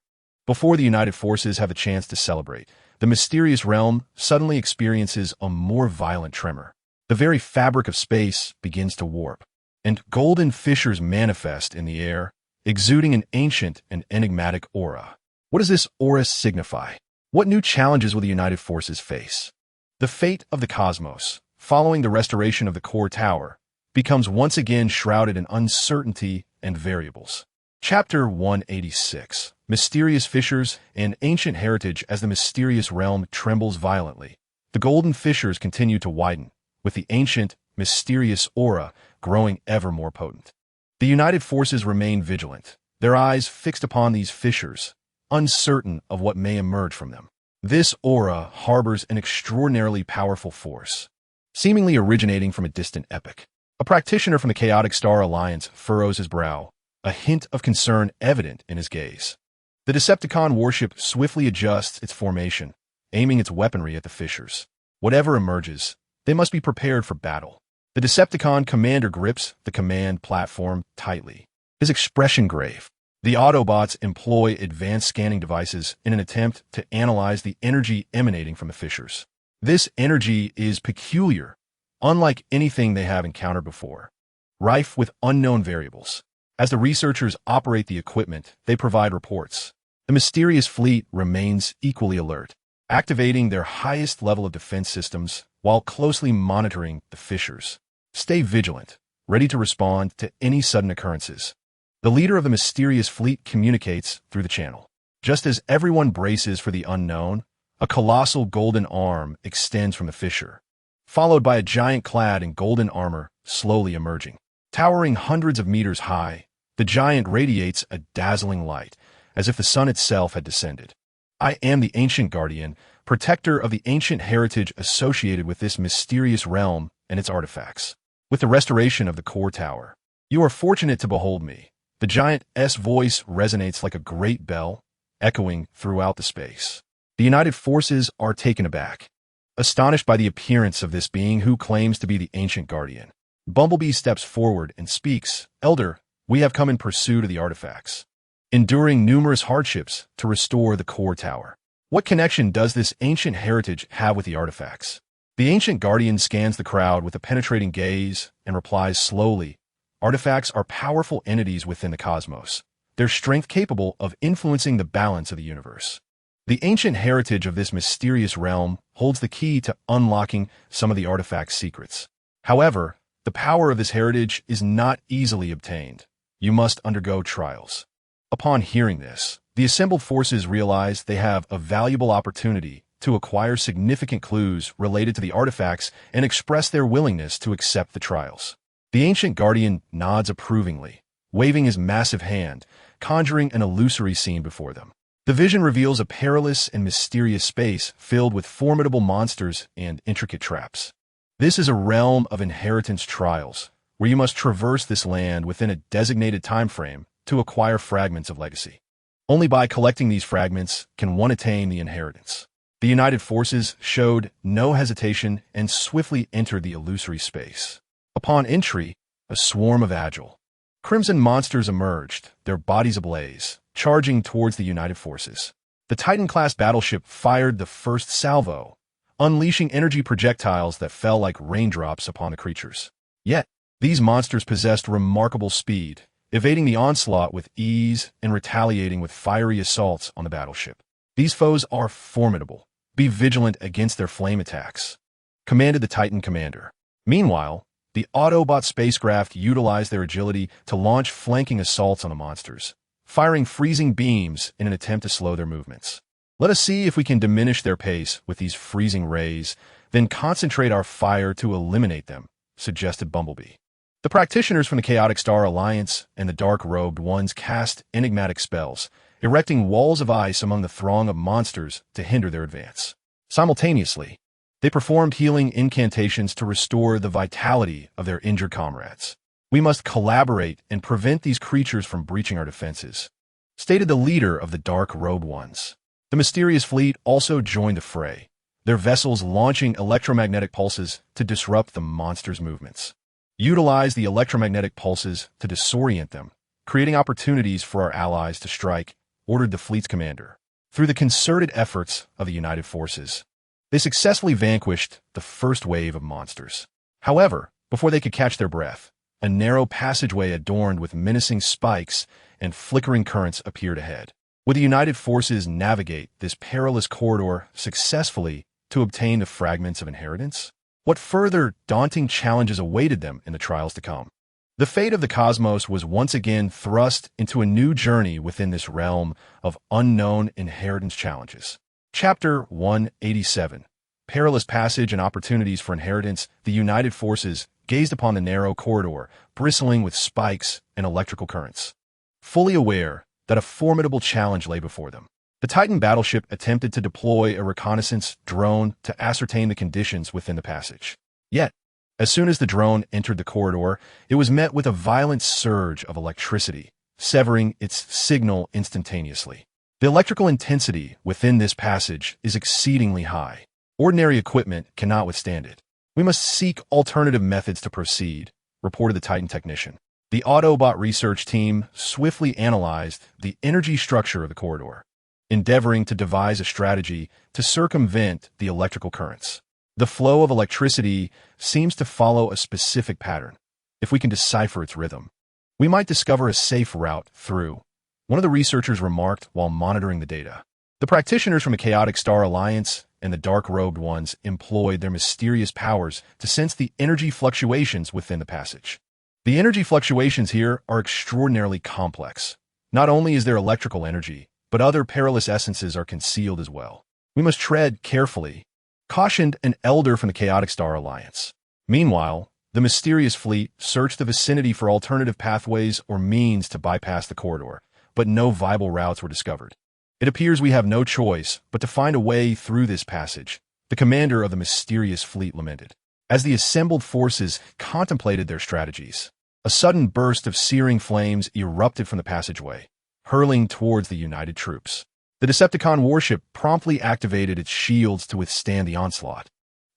A: before the united forces have a chance to celebrate, the mysterious realm suddenly experiences a more violent tremor. The very fabric of space begins to warp, and golden fissures manifest in the air, exuding an ancient and enigmatic aura. What does this aura signify? What new challenges will the united forces face? The fate of the cosmos, following the restoration of the core tower, becomes once again shrouded in uncertainty and variables. Chapter 186. Mysterious Fissures and Ancient Heritage. As the mysterious realm trembles violently, the golden fissures continue to widen, with the ancient, mysterious aura growing ever more potent. The united forces remain vigilant, their eyes fixed upon these fissures, uncertain of what may emerge from them. This aura harbors an extraordinarily powerful force, seemingly originating from a distant epoch. A practitioner from the Chaotic Star Alliance furrows his brow, a hint of concern evident in his gaze. The Decepticon warship swiftly adjusts its formation, aiming its weaponry at the fissures. Whatever emerges, they must be prepared for battle. The Decepticon commander grips the command platform tightly, his expression grave. The Autobots employ advanced scanning devices in an attempt to analyze the energy emanating from the fissures. This energy is peculiar, unlike anything they have encountered before, rife with unknown variables. As the researchers operate the equipment, they provide reports. The mysterious fleet remains equally alert, activating their highest level of defense systems while closely monitoring the fissures. Stay vigilant, ready to respond to any sudden occurrences. The leader of the mysterious fleet communicates through the channel. Just as everyone braces for the unknown, a colossal golden arm extends from the fissure, followed by a giant clad in golden armor slowly emerging. Towering hundreds of meters high, the giant radiates a dazzling light, as if the sun itself had descended. I am the Ancient Guardian, protector of the ancient heritage associated with this mysterious realm and its artifacts. With the restoration of the core tower, you are fortunate to behold me. The giant's voice resonates like a great bell, echoing throughout the space. The United Forces are taken aback, astonished by the appearance of this being who claims to be the Ancient Guardian. Bumblebee steps forward and speaks, "Elder, we have come in pursuit of the artifacts, enduring numerous hardships to restore the core tower. What connection does this ancient heritage have with the artifacts?" The Ancient Guardian scans the crowd with a penetrating gaze and replies slowly, "Artifacts are powerful entities within the cosmos, their strength capable of influencing the balance of the universe. The ancient heritage of this mysterious realm holds the key to unlocking some of the artifact's secrets. However, the power of this heritage is not easily obtained. You must undergo trials." Upon hearing this, the assembled forces realize they have a valuable opportunity to acquire significant clues related to the artifacts and express their willingness to accept the trials. The Ancient Guardian nods approvingly, waving his massive hand, conjuring an illusory scene before them. The vision reveals a perilous and mysterious space filled with formidable monsters and intricate traps. This is a realm of inheritance trials, where you must traverse this land within a designated time frame to acquire fragments of legacy. Only by collecting these fragments can one attain the inheritance. The United Forces showed no hesitation and swiftly entered the illusory space. Upon entry, a swarm of agile, crimson monsters emerged, their bodies ablaze, charging towards the United Forces. The Titan-class battleship fired the first salvo, unleashing energy projectiles that fell like raindrops upon the creatures. Yet, these monsters possessed remarkable speed, evading the onslaught with ease and retaliating with fiery assaults on the battleship. "These foes are formidable. Be vigilant against their flame attacks," commanded the Titan commander. Meanwhile, the Autobot spacecraft utilized their agility to launch flanking assaults on the monsters, firing freezing beams in an attempt to slow their movements. "Let us see if we can diminish their pace with these freezing rays, then concentrate our fire to eliminate them," suggested Bumblebee. The practitioners from the Chaotic Star Alliance and the dark-robed ones cast enigmatic spells, erecting walls of ice among the throng of monsters to hinder their advance. Simultaneously, they performed healing incantations to restore the vitality of their injured comrades. "We must collaborate and prevent these creatures from breaching our defenses," stated the leader of the dark-robed ones. The mysterious fleet also joined the fray, their vessels launching electromagnetic pulses to disrupt the monsters' movements. "Utilize the electromagnetic pulses to disorient them, creating opportunities for our allies to strike," ordered the fleet's commander. Through the concerted efforts of the United Forces, they successfully vanquished the first wave of monsters. However, before they could catch their breath, a narrow passageway adorned with menacing spikes and flickering currents appeared ahead. Would the United Forces navigate this perilous corridor successfully to obtain the fragments of inheritance? What further daunting challenges awaited them in the trials to come? The fate of the cosmos was once again thrust into a new journey within this realm of unknown inheritance challenges. Chapter 187. Perilous Passage and Opportunities for Inheritance. The United Forces gazed upon the narrow corridor, bristling with spikes and electrical currents, fully aware that a formidable challenge lay before them. The Titan battleship attempted to deploy a reconnaissance drone to ascertain the conditions within the passage. Yet, as soon as the drone entered the corridor, it was met with a violent surge of electricity, severing its signal instantaneously. The electrical intensity within this passage is exceedingly high. Ordinary equipment cannot withstand it. We must seek alternative methods to proceed, reported the Titan technician. The Autobot research team swiftly analyzed the energy structure of the corridor, endeavoring to devise a strategy to circumvent the electrical currents. The flow of electricity seems to follow a specific pattern. If we can decipher its rhythm, we might discover a safe route through, one of the researchers remarked while monitoring the data. The practitioners from the Chaotic Star Alliance and the dark-robed ones employed their mysterious powers to sense the energy fluctuations within the passage. The energy fluctuations here are extraordinarily complex. Not only is there electrical energy, but other perilous essences are concealed as well. We must tread carefully, cautioned an elder from the Chaotic Star Alliance. Meanwhile, the mysterious fleet searched the vicinity for alternative pathways or means to bypass the corridor, but no viable routes were discovered. It appears we have no choice but to find a way through this passage, the commander of the mysterious fleet lamented. As the assembled forces contemplated their strategies, a sudden burst of searing flames erupted from the passageway, hurling towards the united troops. The Decepticon warship promptly activated its shields to withstand the onslaught,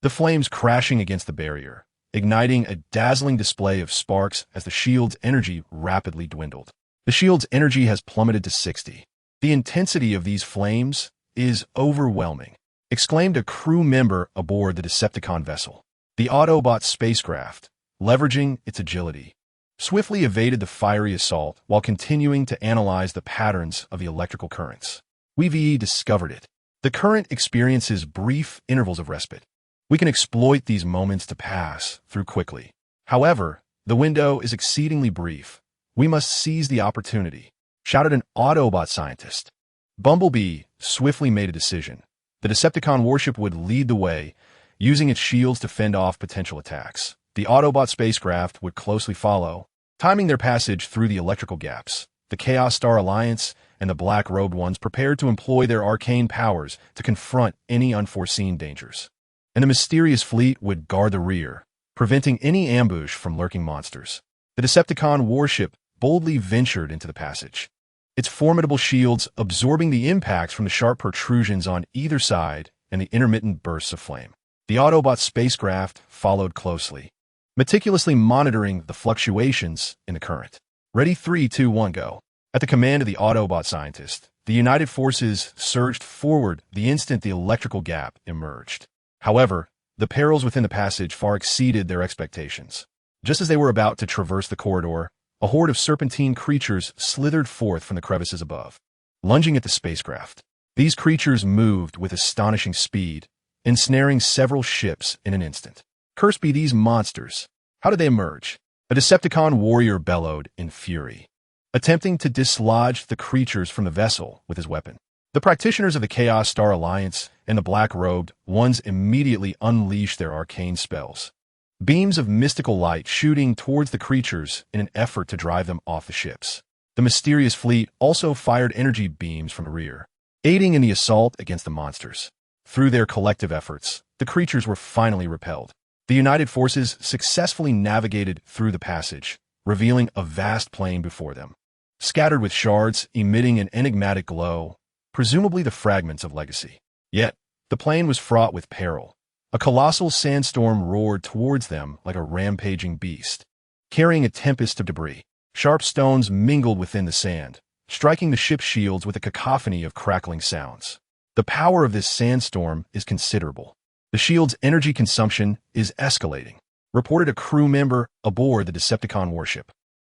A: the flames crashing against the barrier, igniting a dazzling display of sparks as the shield's energy rapidly dwindled. The shield's energy has plummeted to 60. The intensity of these flames is overwhelming, exclaimed a crew member aboard the Decepticon vessel. The Autobot spacecraft, leveraging its agility, swiftly evaded the fiery assault while continuing to analyze the patterns of the electrical currents. We've discovered it. The current experiences brief intervals of respite. We can exploit these moments to pass through quickly. However, the window is exceedingly brief. We must seize the opportunity, shouted an Autobot scientist. Bumblebee swiftly made a decision. The Decepticon warship would lead the way, using its shields to fend off potential attacks. The Autobot spacecraft would closely follow, timing their passage through the electrical gaps. The Chaos Star Alliance and the black-robed ones prepared to employ their arcane powers to confront any unforeseen dangers. And the mysterious fleet would guard the rear, preventing any ambush from lurking monsters. The Decepticon warship boldly ventured into the passage, its formidable shields absorbing the impacts from the sharp protrusions on either side and the intermittent bursts of flame. The Autobot spacecraft followed closely, meticulously monitoring the fluctuations in the current. Ready, 3, 2, 1, go. At the command of the Autobot scientist, the united forces surged forward the instant the electrical gap emerged. However, the perils within the passage far exceeded their expectations. Just as they were about to traverse the corridor, a horde of serpentine creatures slithered forth from the crevices above, lunging at the spacecraft. These creatures moved with astonishing speed, ensnaring several ships in an instant. Cursed be these monsters! How did they emerge? A Decepticon warrior bellowed in fury, attempting to dislodge the creatures from the vessel with his weapon. The practitioners of the Chaos Star Alliance and the black-robed ones immediately unleashed their arcane spells, beams of mystical light shooting towards the creatures in an effort to drive them off the ships. The mysterious fleet also fired energy beams from the rear, aiding in the assault against the monsters. Through their collective efforts, the creatures were finally repelled. The united forces successfully navigated through the passage, revealing a vast plain before them, scattered with shards emitting an enigmatic glow, presumably the fragments of legacy. Yet, the plain was fraught with peril. A colossal sandstorm roared towards them like a rampaging beast, carrying a tempest of debris. Sharp stones mingled within the sand, striking the ship's shields with a cacophony of crackling sounds. The power of this sandstorm is considerable. The shield's energy consumption is escalating, reported a crew member aboard the Decepticon warship.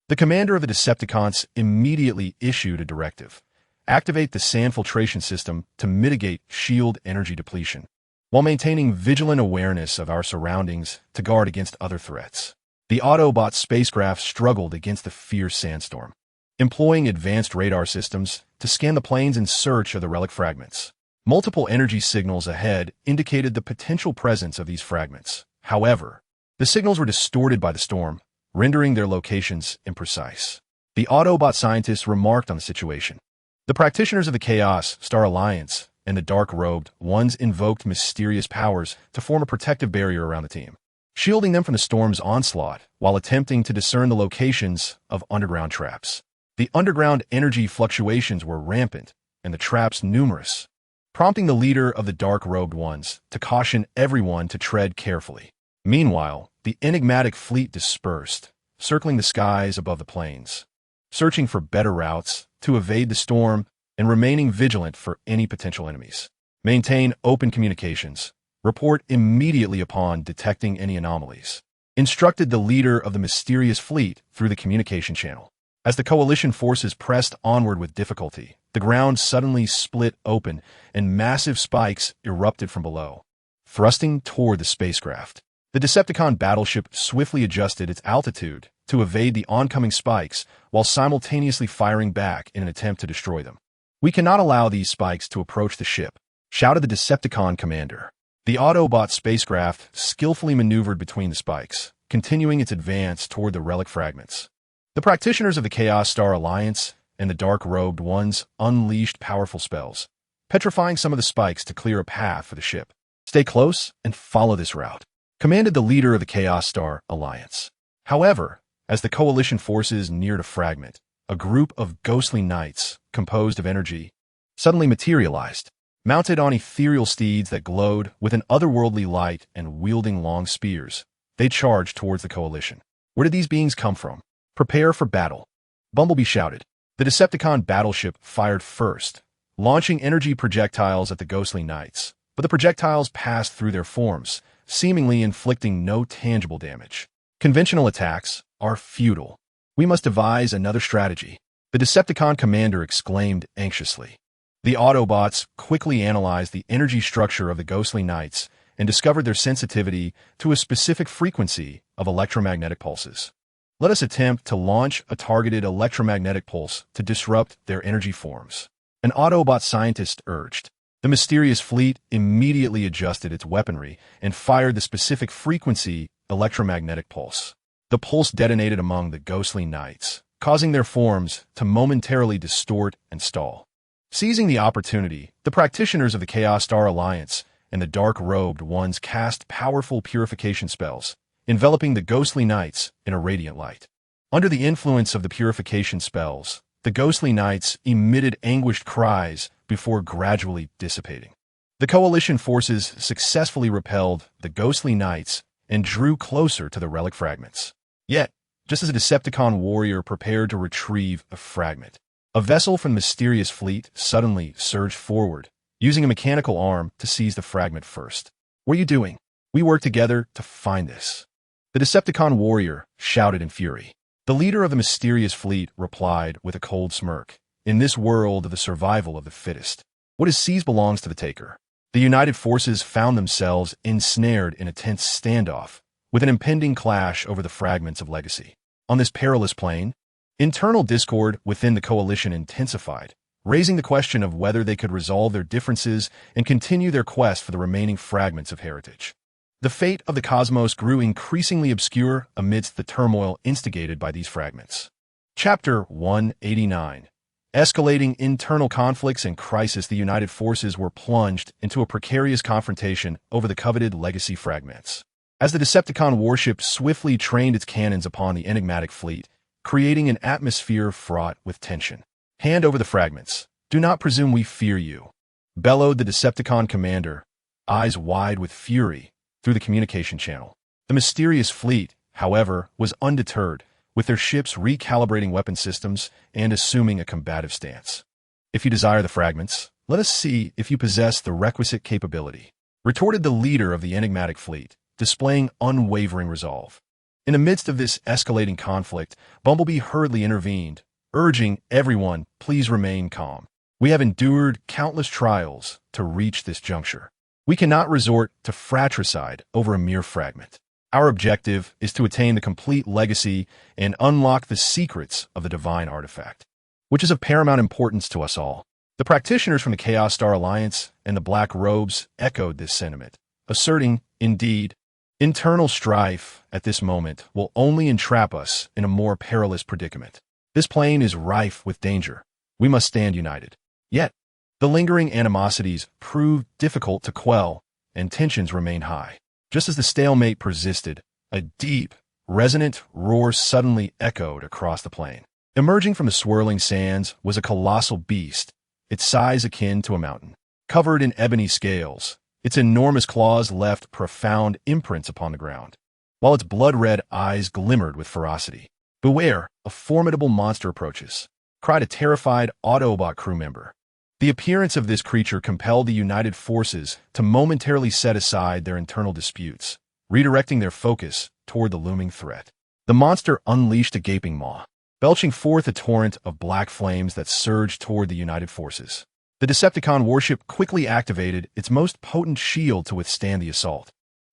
A: The commander of the Decepticons immediately issued a directive: activate the sand filtration system to mitigate shield energy depletion, while maintaining vigilant awareness of our surroundings to guard against other threats. The Autobot spacecraft struggled against the fierce sandstorm, employing advanced radar systems to scan the plains in search of the relic fragments. Multiple energy signals ahead indicated the potential presence of these fragments. However, the signals were distorted by the storm, rendering their locations imprecise. The Autobot scientists remarked on the situation. The practitioners of the Chaos Star Alliance and the dark-robed ones invoked mysterious powers to form a protective barrier around the team. shielding them from the storm's onslaught while attempting to discern the locations of underground traps. The underground energy fluctuations were rampant and the traps numerous, prompting the leader of the dark-robed ones to caution everyone to tread carefully. Meanwhile, the enigmatic fleet dispersed, circling the skies above the plains, searching for better routes to evade the storm and remaining vigilant for any potential enemies. Maintain open communications. Report immediately upon detecting any anomalies, instructed the leader of the mysterious fleet through the communication channel. As the coalition forces pressed onward with difficulty, the ground suddenly split open and massive spikes erupted from below, thrusting toward the spacecraft. The Decepticon battleship swiftly adjusted its altitude to evade the oncoming spikes while simultaneously firing back in an attempt to destroy them. "We cannot allow these spikes to approach the ship," shouted the Decepticon commander. The Autobot spacecraft skillfully maneuvered between the spikes, continuing its advance toward the relic fragments. The practitioners of the Chaos Star Alliance and the dark-robed ones unleashed powerful spells, petrifying some of the spikes to clear a path for the ship. "Stay close and follow this route," commanded the leader of the Chaos Star Alliance. However, as the coalition forces neared a fragment, a group of ghostly knights, composed of energy, suddenly materialized, mounted on ethereal steeds that glowed with an otherworldly light and wielding long spears. They charged towards the coalition. Where did these beings come from? "Prepare for battle," Bumblebee shouted. The Decepticon battleship fired first, launching energy projectiles at the ghostly knights, but the projectiles passed through their forms, seemingly inflicting no tangible damage. "Conventional attacks are futile. We must devise another strategy," the Decepticon commander exclaimed anxiously. The Autobots quickly analyzed the energy structure of the ghostly knights and discovered their sensitivity to a specific frequency of electromagnetic pulses. "Let us attempt to launch a targeted electromagnetic pulse to disrupt their energy forms," an Autobot scientist urged. The mysterious fleet immediately adjusted its weaponry and fired the specific frequency electromagnetic pulse. The pulse detonated among the ghostly knights, causing their forms to momentarily distort and stall. Seizing the opportunity, the practitioners of the Chaos Star Alliance and the dark-robed ones cast powerful purification spells, enveloping the ghostly knights in a radiant light. Under the influence of the purification spells, the ghostly knights emitted anguished cries before gradually dissipating. The coalition forces successfully repelled the ghostly knights and drew closer to the relic fragments. Yet, just as a Decepticon warrior prepared to retrieve a fragment, a vessel from the mysterious fleet suddenly surged forward, using a mechanical arm to seize the fragment first. "What are you doing? We work together to find this," the Decepticon warrior shouted in fury. The leader of the mysterious fleet replied with a cold smirk. "In this world of the survival of the fittest, what is seized belongs to the taker." The united forces found themselves ensnared in a tense standoff, with an impending clash over the fragments of legacy. On this perilous plane, internal discord within the coalition intensified, raising the question of whether they could resolve their differences and continue their quest for the remaining fragments of heritage. The fate of the cosmos grew increasingly obscure amidst the turmoil instigated by these fragments. Chapter 189. Escalating internal conflicts and crisis, the united forces were plunged into a precarious confrontation over the coveted legacy fragments. As the Decepticon warship swiftly trained its cannons upon the enigmatic fleet, creating an atmosphere fraught with tension. "Hand over the fragments. Do not presume we fear you," bellowed the Decepticon commander, eyes wide with fury, through the communication channel. The mysterious fleet, however, was undeterred, with their ships recalibrating weapon systems and assuming a combative stance. "If you desire the fragments, let us see if you possess the requisite capability," retorted the leader of the enigmatic fleet, displaying unwavering resolve. In the midst of this escalating conflict, Bumblebee hurriedly intervened, urging everyone, "Please remain calm. We have endured countless trials to reach this juncture. We cannot resort to fratricide over a mere fragment. Our objective is to attain the complete legacy and unlock the secrets of the divine artifact, which is of paramount importance to us all." The practitioners from the Chaos Star Alliance and the Black Robes echoed this sentiment, asserting, "Indeed, internal strife at this moment will only entrap us in a more perilous predicament. This plane is rife with danger. We must stand united." Yet, the lingering animosities proved difficult to quell, and tensions remained high. Just as the stalemate persisted, A deep, resonant roar suddenly echoed across the plain. Emerging from the swirling sands was a colossal beast, its size akin to a mountain. Covered in ebony scales, its enormous claws left profound imprints upon the ground, while its blood-red eyes glimmered with ferocity. "Beware, a formidable monster approaches," cried a terrified Autobot crew member. The appearance of this creature compelled the united forces to momentarily set aside their internal disputes, redirecting their focus toward the looming threat. The monster unleashed a gaping maw, belching forth a torrent of black flames that surged toward the united forces. The Decepticon warship quickly activated its most potent shield to withstand the assault.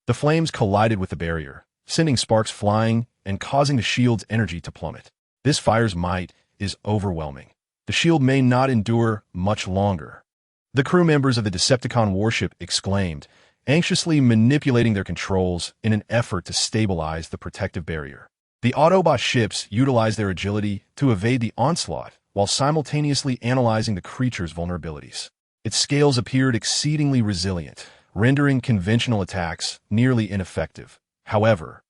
A: The flames collided with the barrier, sending sparks flying and causing the shield's energy to plummet. This fire's might is overwhelming. The shield may not endure much longer. The crew members of the Decepticon warship exclaimed, anxiously manipulating their controls in an effort to stabilize the protective barrier. The Autobot ships utilized their agility to evade the onslaught while simultaneously analyzing the creature's vulnerabilities. Its scales appeared exceedingly resilient, rendering conventional attacks nearly ineffective. However,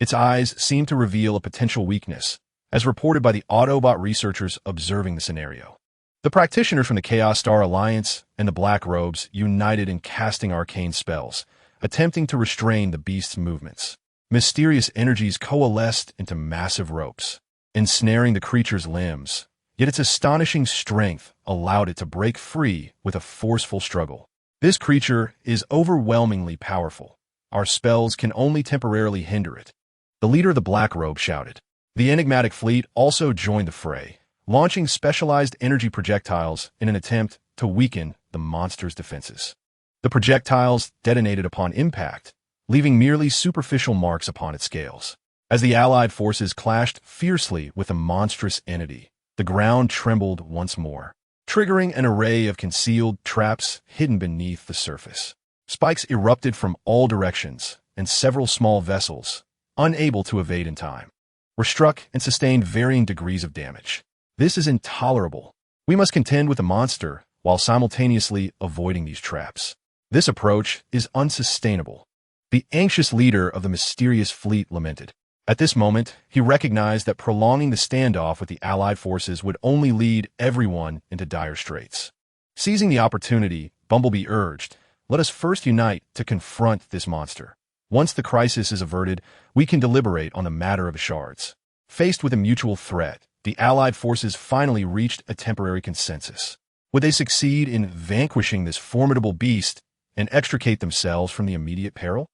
A: its eyes seemed to reveal a potential weakness, as reported by the Autobot researchers observing the scenario. The practitioners from the Chaos Star Alliance and the Black Robes united in casting arcane spells, attempting to restrain the beast's movements. Mysterious energies coalesced into massive ropes, ensnaring the creature's limbs, yet its astonishing strength allowed it to break free with a forceful struggle. "This creature is overwhelmingly powerful. Our spells can only temporarily hinder it," the leader of the Black Robe shouted. The enigmatic fleet also joined the fray, launching specialized energy projectiles in an attempt to weaken the monster's defenses. The projectiles detonated upon impact, leaving merely superficial marks upon its scales. As the Allied forces clashed fiercely with the monstrous entity, the ground trembled once more, triggering an array of concealed traps hidden beneath the surface. Spikes erupted from all directions, and several small vessels, unable to evade in time, were struck and sustained varying degrees of damage. "This is intolerable. We must contend with the monster while simultaneously avoiding these traps. This approach is unsustainable," the anxious leader of the mysterious fleet lamented. At this moment, he recognized that prolonging the standoff with the Allied forces would only lead everyone into dire straits. Seizing the opportunity, Bumblebee urged, "Let us first unite to confront this monster. Once the crisis is averted, we can deliberate on the matter of the shards." Faced with a mutual threat, the Allied forces finally reached a temporary consensus. Would they succeed in vanquishing this formidable beast and extricate themselves from the immediate peril?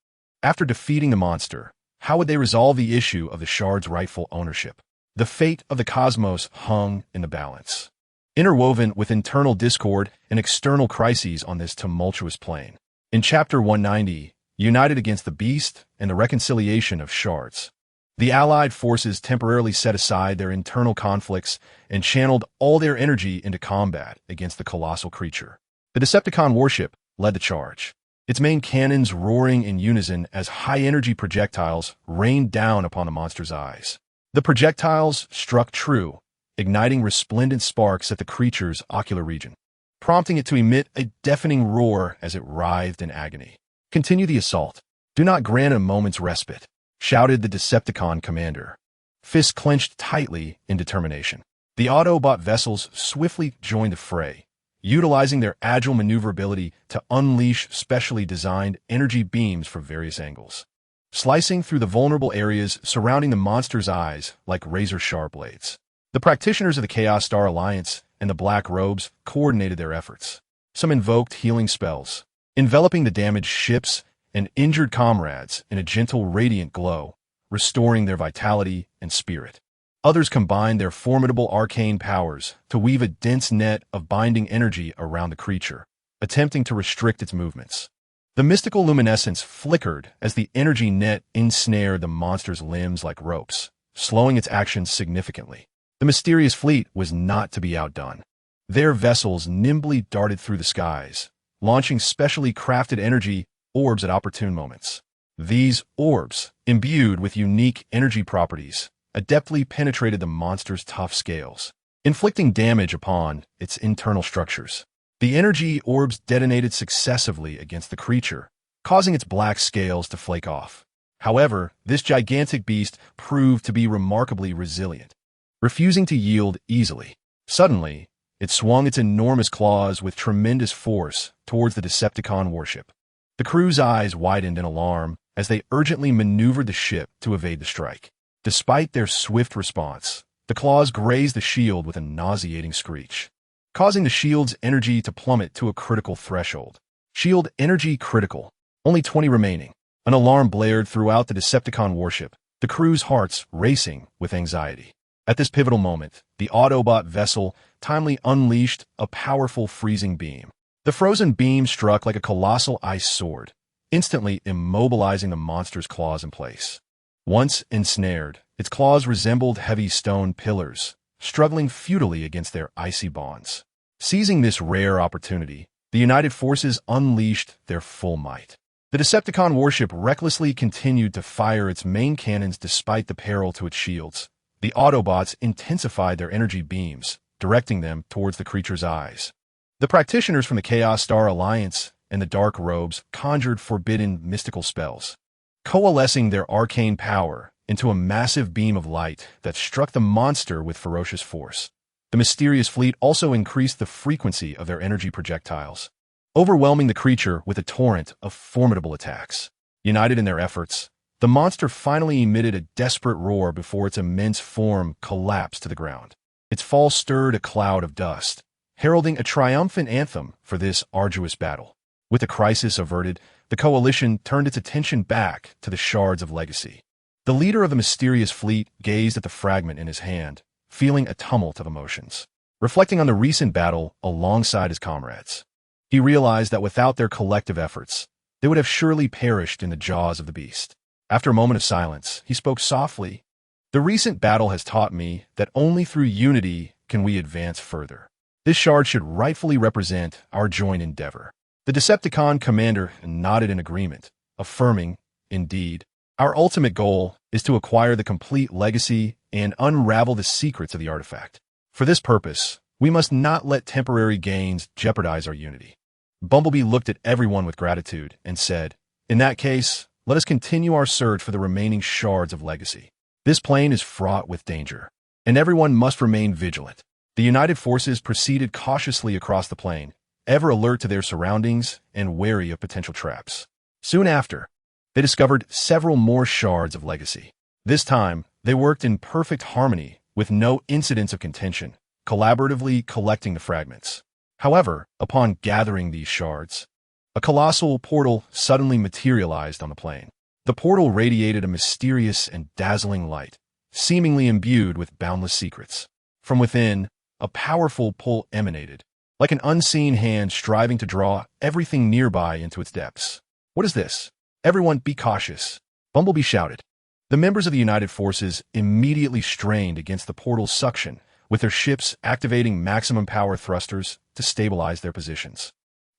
A: After defeating the monster, how would they resolve the issue of the shard's rightful ownership? The fate of the cosmos hung in the balance, interwoven with internal discord and external crises on this tumultuous plane. In Chapter 190, United Against the Beast and the Reconciliation of Shards, the Allied forces temporarily set aside their internal conflicts and channeled all their energy into combat against the colossal creature. The Decepticon warship led the charge, its main cannons roaring in unison as high-energy projectiles rained down upon the monster's eyes. The projectiles struck true, igniting resplendent sparks at the creature's ocular region, prompting it to emit a deafening roar as it writhed in agony. "Continue the assault. Do not grant a moment's respite," shouted the Decepticon commander, fists clenched tightly in determination. The Autobot vessels swiftly joined the fray, utilizing their agile maneuverability to unleash specially designed energy beams from various angles, slicing through the vulnerable areas surrounding the monster's eyes like razor-sharp blades. The practitioners of the Chaos Star Alliance and the Black Robes coordinated their efforts. Some invoked healing spells, enveloping the damaged ships and injured comrades in a gentle, radiant glow, restoring their vitality and spirit. Others combined their formidable arcane powers to weave a dense net of binding energy around the creature, attempting to restrict its movements. The mystical luminescence flickered as the energy net ensnared the monster's limbs like ropes, slowing its actions significantly. The mysterious fleet was not to be outdone. Their vessels nimbly darted through the skies, launching specially crafted energy orbs at opportune moments. These orbs, imbued with unique energy properties, adeptly penetrated the monster's tough scales, inflicting damage upon its internal structures. The energy orbs detonated successively against the creature, causing its black scales to flake off. However, this gigantic beast proved to be remarkably resilient, refusing to yield easily. Suddenly, it swung its enormous claws with tremendous force towards the Decepticon warship. The crew's eyes widened in alarm as they urgently maneuvered the ship to evade the strike. Despite their swift response, the claws grazed the shield with a nauseating screech, causing the shield's energy to plummet to a critical threshold. Shield energy critical. Only 20 remaining. An alarm blared throughout the Decepticon warship, the crew's hearts racing with anxiety. At this pivotal moment, the Autobot vessel timely unleashed a powerful freezing beam. The frozen beam struck like a colossal ice sword, instantly immobilizing the monster's claws in place. Once ensnared, its claws resembled heavy stone pillars, struggling futilely against their icy bonds. Seizing this rare opportunity, the United Forces unleashed their full might. The Decepticon warship recklessly continued to fire its main cannons despite the peril to its shields. The Autobots intensified their energy beams, directing them towards the creature's eyes. The practitioners from the Chaos Star Alliance and the Dark Robes conjured forbidden mystical spells, coalescing their arcane power into a massive beam of light that struck the monster with ferocious force. The mysterious fleet also increased the frequency of their energy projectiles, overwhelming the creature with a torrent of formidable attacks. United in their efforts, the monster finally emitted a desperate roar before its immense form collapsed to the ground. Its fall stirred a cloud of dust, heralding a triumphant anthem for this arduous battle. With the crisis averted, the coalition turned its attention back to the shards of legacy. The leader of the mysterious fleet gazed at the fragment in his hand, feeling a tumult of emotions. Reflecting on the recent battle alongside his comrades, he realized that without their collective efforts, they would have surely perished in the jaws of the beast. After a moment of silence, he spoke softly. "The recent battle has taught me that only through unity can we advance further. This shard should rightfully represent our joint endeavor." The Decepticon commander nodded in agreement, affirming, "Indeed, our ultimate goal is to acquire the complete legacy and unravel the secrets of the artifact. For this purpose, we must not let temporary gains jeopardize our unity." Bumblebee looked at everyone with gratitude and said, "In that case, let us continue our search for the remaining shards of legacy. This plane is fraught with danger, and everyone must remain vigilant." The United Forces proceeded cautiously across the plane, ever alert to their surroundings and wary of potential traps. Soon after, they discovered several more shards of legacy. This time, they worked in perfect harmony with no incidents of contention, collaboratively collecting the fragments. However, upon gathering these shards, a colossal portal suddenly materialized on the plane. The portal radiated a mysterious and dazzling light, seemingly imbued with boundless secrets. From within, a powerful pull emanated, like an unseen hand striving to draw everything nearby into its depths. "What is this? Everyone be cautious," Bumblebee shouted. The members of the United Forces immediately strained against the portal's suction, with their ships activating maximum power thrusters to stabilize their positions.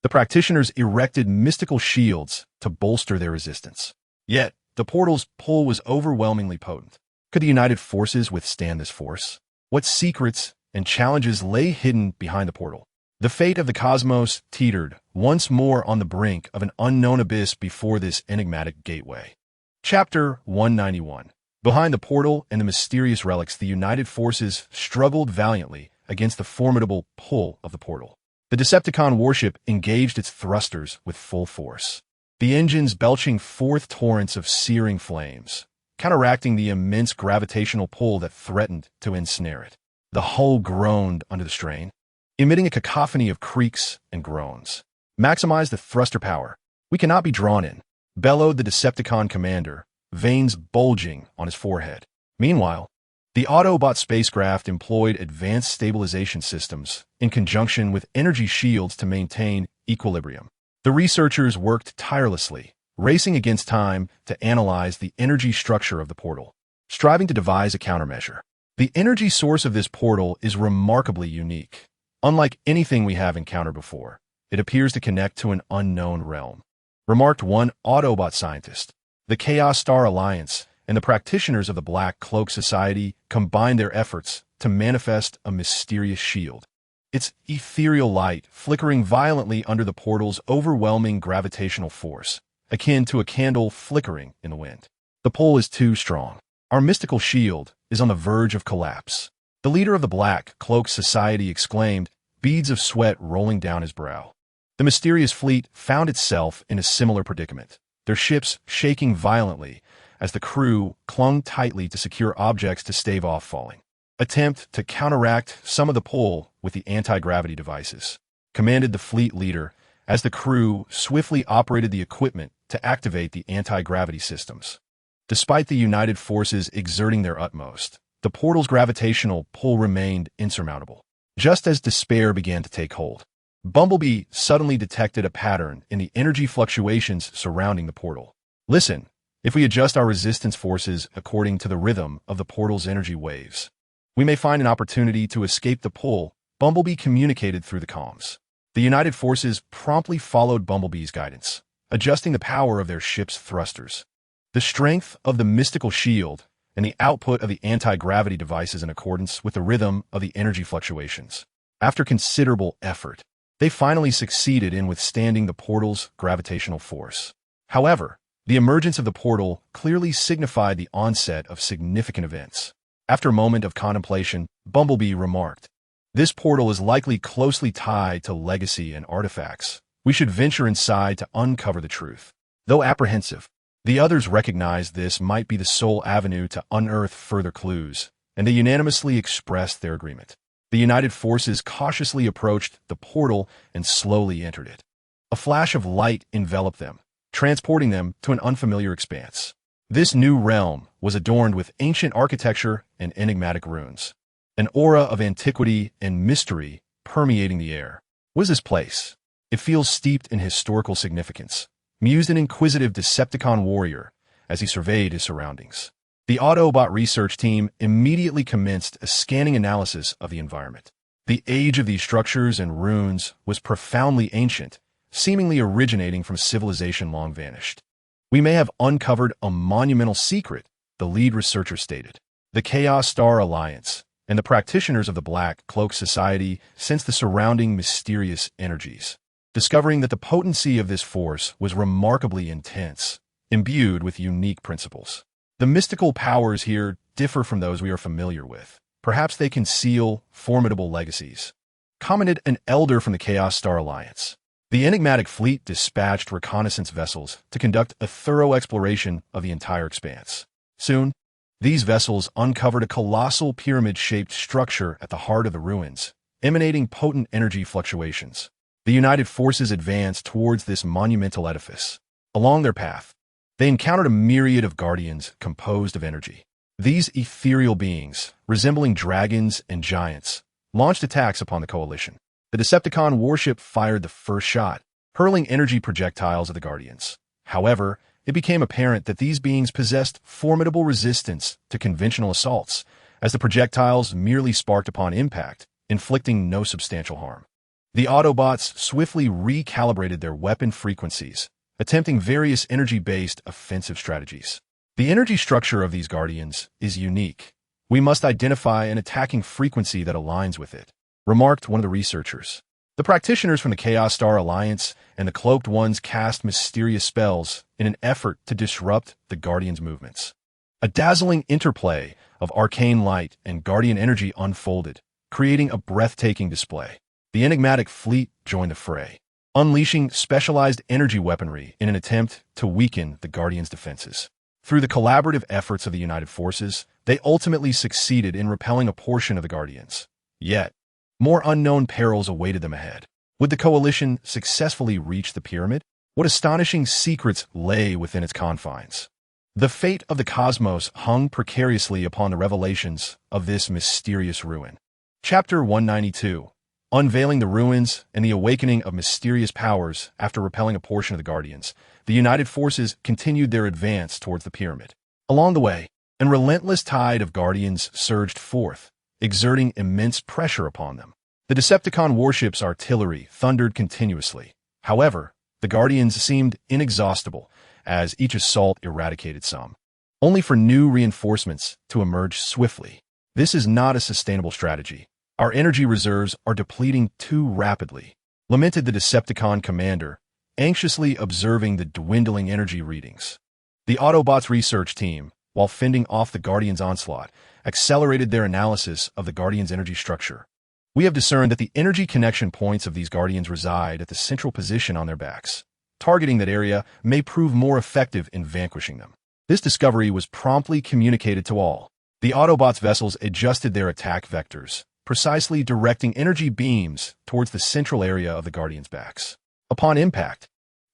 A: The practitioners erected mystical shields to bolster their resistance. Yet, the portal's pull was overwhelmingly potent. Could the United Forces withstand this force? What secrets and challenges lay hidden behind the portal? The fate of the cosmos teetered once more on the brink of an unknown abyss before this enigmatic gateway. Chapter 191. Behind the portal and the mysterious relics, the United Forces struggled valiantly against the formidable pull of the portal. The Decepticon warship engaged its thrusters with full force, the engines belching forth torrents of searing flames, counteracting the immense gravitational pull that threatened to ensnare it. The hull groaned under the strain, emitting a cacophony of creaks and groans. "Maximize the thruster power. We cannot be drawn in," bellowed the Decepticon commander, veins bulging on his forehead. Meanwhile, the Autobot spacecraft employed advanced stabilization systems in conjunction with energy shields to maintain equilibrium. The researchers worked tirelessly, racing against time to analyze the energy structure of the portal, striving to devise a countermeasure. The energy source of this portal is remarkably unique. Unlike anything we have encountered before, it appears to connect to an unknown realm, remarked one Autobot scientist. The Chaos Star Alliance and the practitioners of the Black Cloak Society combined their efforts to manifest a mysterious shield, its ethereal light flickering violently under the portal's overwhelming gravitational force, akin to a candle flickering in the wind. The pull is too strong. Our mystical shield is on the verge of collapse. The leader of the Black Cloak Society exclaimed, beads of sweat rolling down his brow. The mysterious fleet found itself in a similar predicament, their ships shaking violently as the crew clung tightly to secure objects to stave off falling. Attempt to counteract some of the pull with the anti-gravity devices, commanded the fleet leader as the crew swiftly operated the equipment to activate the anti-gravity systems. Despite the United Forces exerting their utmost, the portal's gravitational pull remained insurmountable. Just as despair began to take hold, Bumblebee suddenly detected a pattern in the energy fluctuations surrounding the portal. Listen, if we adjust our resistance forces according to the rhythm of the portal's energy waves, we may find an opportunity to escape the pull, Bumblebee communicated through the comms. The United Forces promptly followed Bumblebee's guidance, adjusting the power of their ship's thrusters. The strength of the mystical shield and the output of the anti-gravity devices in accordance with the rhythm of the energy fluctuations. After considerable effort, they finally succeeded in withstanding the portal's gravitational force. However, the emergence of the portal clearly signified the onset of significant events. After a moment of contemplation, Bumblebee remarked, "This portal is likely closely tied to legacy and artifacts. We should venture inside to uncover the truth." Though apprehensive, the others recognized this might be the sole avenue to unearth further clues, and they unanimously expressed their agreement. The United Forces cautiously approached the portal and slowly entered it. A flash of light enveloped them, transporting them to an unfamiliar expanse. This new realm was adorned with ancient architecture and enigmatic ruins, an aura of antiquity and mystery permeating the air. What is this place? It feels steeped in historical significance, mused an inquisitive Decepticon warrior as he surveyed his surroundings. The Autobot research team immediately commenced a scanning analysis of the environment. The age of these structures and ruins was profoundly ancient, seemingly originating from civilization long vanished. "We may have uncovered a monumental secret," the lead researcher stated. The Chaos Star Alliance and the practitioners of the Black Cloak Society sensed the surrounding mysterious energies, discovering that the potency of this force was remarkably intense, imbued with unique principles. The mystical powers here differ from those we are familiar with. Perhaps they conceal formidable legacies, commented an elder from the Chaos Star Alliance. The enigmatic fleet dispatched reconnaissance vessels to conduct a thorough exploration of the entire expanse. Soon, these vessels uncovered a colossal pyramid-shaped structure at the heart of the ruins, emanating potent energy fluctuations. The United Forces advanced towards this monumental edifice. Along their path, they encountered a myriad of guardians composed of energy. These ethereal beings, resembling dragons and giants, launched attacks upon the coalition. The Decepticon warship fired the first shot, hurling energy projectiles at the Guardians. However, it became apparent that these beings possessed formidable resistance to conventional assaults, as the projectiles merely sparked upon impact, inflicting no substantial harm. The Autobots swiftly recalibrated their weapon frequencies, attempting various energy-based offensive strategies. The energy structure of these Guardians is unique. We must identify an attacking frequency that aligns with it, remarked one of the researchers. The practitioners from the Chaos Star Alliance and the Cloaked Ones cast mysterious spells in an effort to disrupt the Guardians' movements. A dazzling interplay of arcane light and Guardian energy unfolded, creating a breathtaking display. The enigmatic fleet joined the fray, unleashing specialized energy weaponry in an attempt to weaken the Guardians' defenses. Through the collaborative efforts of the United Forces, they ultimately succeeded in repelling a portion of the Guardians. Yet, more unknown perils awaited them ahead. Would the coalition successfully reach the pyramid? What astonishing secrets lay within its confines? The fate of the cosmos hung precariously upon the revelations of this mysterious ruin. Chapter 192. Unveiling the ruins and the awakening of mysterious powers after repelling a portion of the Guardians, the United Forces continued their advance towards the pyramid. Along the way, a relentless tide of Guardians surged forth, exerting immense pressure upon them. The Decepticon warship's artillery thundered continuously. However, the Guardians seemed inexhaustible, as each assault eradicated some, only for new reinforcements to emerge swiftly. This is not a sustainable strategy. Our energy reserves are depleting too rapidly, lamented the Decepticon commander, anxiously observing the dwindling energy readings. The Autobots research team, while fending off the Guardians' onslaught, accelerated their analysis of the Guardians' energy structure. We have discerned that the energy connection points of these Guardians reside at the central position on their backs. Targeting that area may prove more effective in vanquishing them. This discovery was promptly communicated to all. The Autobots' vessels adjusted their attack vectors, precisely directing energy beams towards the central area of the Guardians' backs. Upon impact,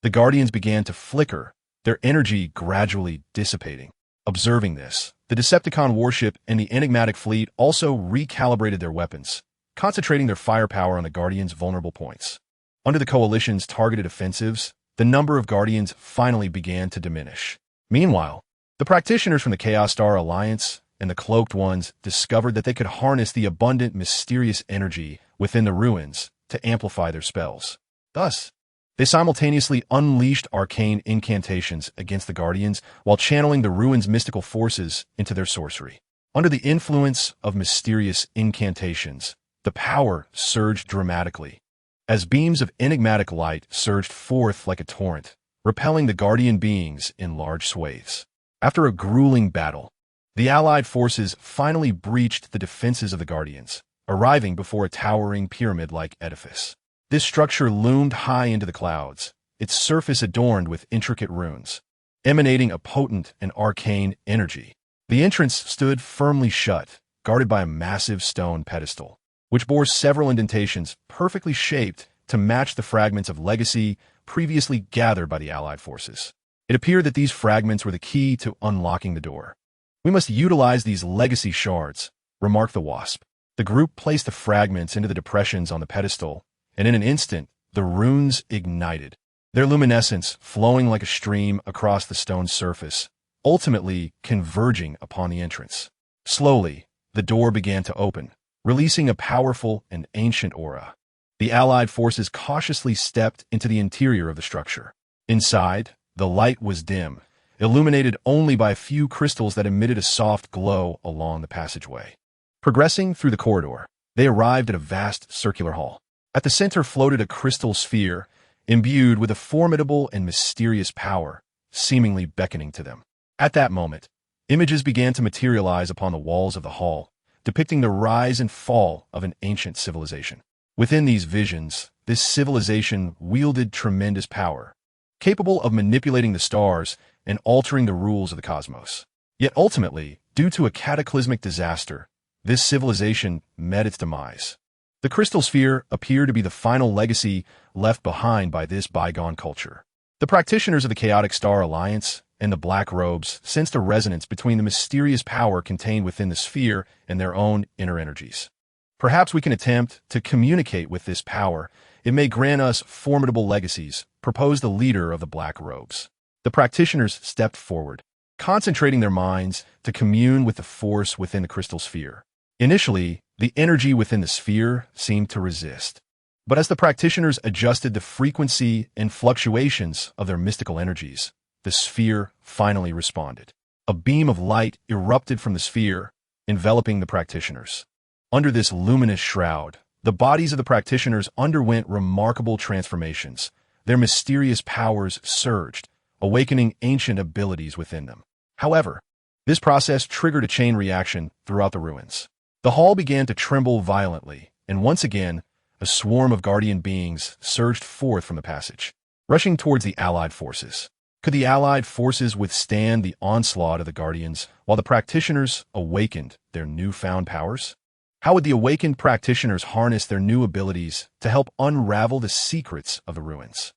A: the Guardians began to flicker, their energy gradually dissipating. Observing this, the Decepticon warship and the enigmatic fleet also recalibrated their weapons, concentrating their firepower on the Guardians' vulnerable points. Under the Coalition's targeted offensives, the number of Guardians finally began to diminish. Meanwhile, the practitioners from the Chaos Star Alliance and the Cloaked Ones discovered that they could harness the abundant, mysterious energy within the ruins to amplify their spells. Thus, they simultaneously unleashed arcane incantations against the Guardians while channeling the ruins' mystical forces into their sorcery. Under the influence of mysterious incantations, the power surged dramatically, as beams of enigmatic light surged forth like a torrent, repelling the Guardian beings in large swathes. After a grueling battle, the Allied forces finally breached the defenses of the Guardians, arriving before a towering pyramid-like edifice. This structure loomed high into the clouds, its surface adorned with intricate runes, emanating a potent and arcane energy. The entrance stood firmly shut, guarded by a massive stone pedestal, which bore several indentations perfectly shaped to match the fragments of legacy previously gathered by the Allied forces. It appeared that these fragments were the key to unlocking the door. "We must utilize these legacy shards," remarked the Wasp. The group placed the fragments into the depressions on the pedestal, and in an instant, the runes ignited, their luminescence flowing like a stream across the stone surface, ultimately converging upon the entrance. Slowly, the door began to open, releasing a powerful and ancient aura. The Allied forces cautiously stepped into the interior of the structure. Inside, the light was dim, illuminated only by a few crystals that emitted a soft glow along the passageway. Progressing through the corridor, they arrived at a vast circular hall. At the center floated a crystal sphere, imbued with a formidable and mysterious power, seemingly beckoning to them. At that moment, images began to materialize upon the walls of the hall, depicting the rise and fall of an ancient civilization. Within these visions, this civilization wielded tremendous power, capable of manipulating the stars and altering the rules of the cosmos. Yet ultimately, due to a cataclysmic disaster, this civilization met its demise. The crystal sphere appeared to be the final legacy left behind by this bygone culture. The practitioners of the Chaotic Star Alliance and the Black Robes sensed a resonance between the mysterious power contained within the sphere and their own inner energies. "Perhaps we can attempt to communicate with this power. It may grant us formidable legacies," proposed the leader of the Black Robes. The practitioners stepped forward, concentrating their minds to commune with the force within the crystal sphere. Initially, the energy within the sphere seemed to resist. But as the practitioners adjusted the frequency and fluctuations of their mystical energies, the sphere finally responded. A beam of light erupted from the sphere, enveloping the practitioners. Under this luminous shroud, the bodies of the practitioners underwent remarkable transformations. Their mysterious powers surged, awakening ancient abilities within them. However, this process triggered a chain reaction throughout the ruins. The hall began to tremble violently, and once again, a swarm of guardian beings surged forth from the passage, rushing towards the Allied forces. Could the Allied forces withstand the onslaught of the Guardians while the practitioners awakened their newfound powers? How would the awakened practitioners harness their new abilities to help unravel the secrets of the ruins?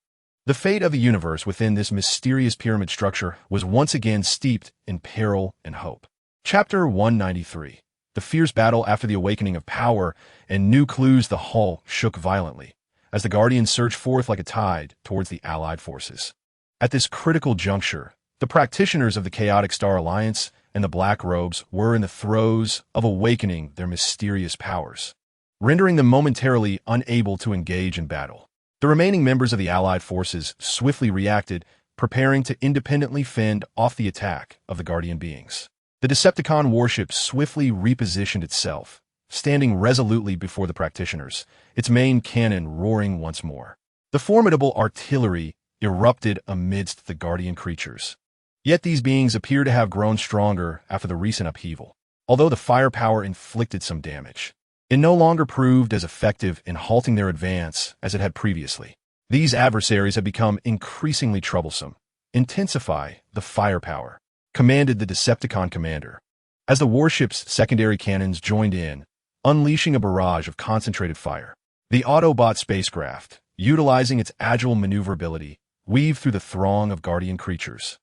A: The fate of the universe within this mysterious pyramid structure was once again steeped in peril and hope. Chapter 193. The fierce battle after the awakening of power and new clues. The hall shook violently as the Guardians surged forth like a tide towards the Allied forces. At this critical juncture, the practitioners of the Chaotic Star Alliance and the Black Robes were in the throes of awakening their mysterious powers, rendering them momentarily unable to engage in battle. The remaining members of the Allied forces swiftly reacted, preparing to independently fend off the attack of the Guardian beings. The Decepticon warship swiftly repositioned itself, standing resolutely before the practitioners, its main cannon roaring once more. The formidable artillery erupted amidst the Guardian creatures, Yet these beings appear to have grown stronger after the recent upheaval. Although the firepower inflicted some damage, it no longer proved as effective in halting their advance as it had previously. These adversaries have become increasingly troublesome. Intensify the firepower, commanded the Decepticon commander. As the warship's secondary cannons joined in, unleashing a barrage of concentrated fire, the Autobot spacecraft, utilizing its agile maneuverability, weaved through the throng of Guardian creatures,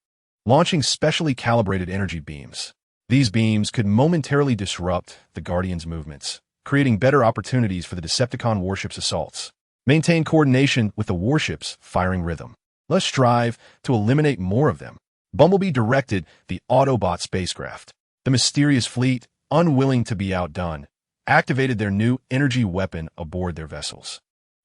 A: launching specially calibrated energy beams. These beams could momentarily disrupt the Guardians' movements, creating better opportunities for the Decepticon warship's assaults. Maintain coordination with the warship's firing rhythm. Let's strive to eliminate more of them. Bumblebee directed the Autobot spacecraft. The mysterious fleet, unwilling to be outdone, activated their new energy weapon aboard their vessels.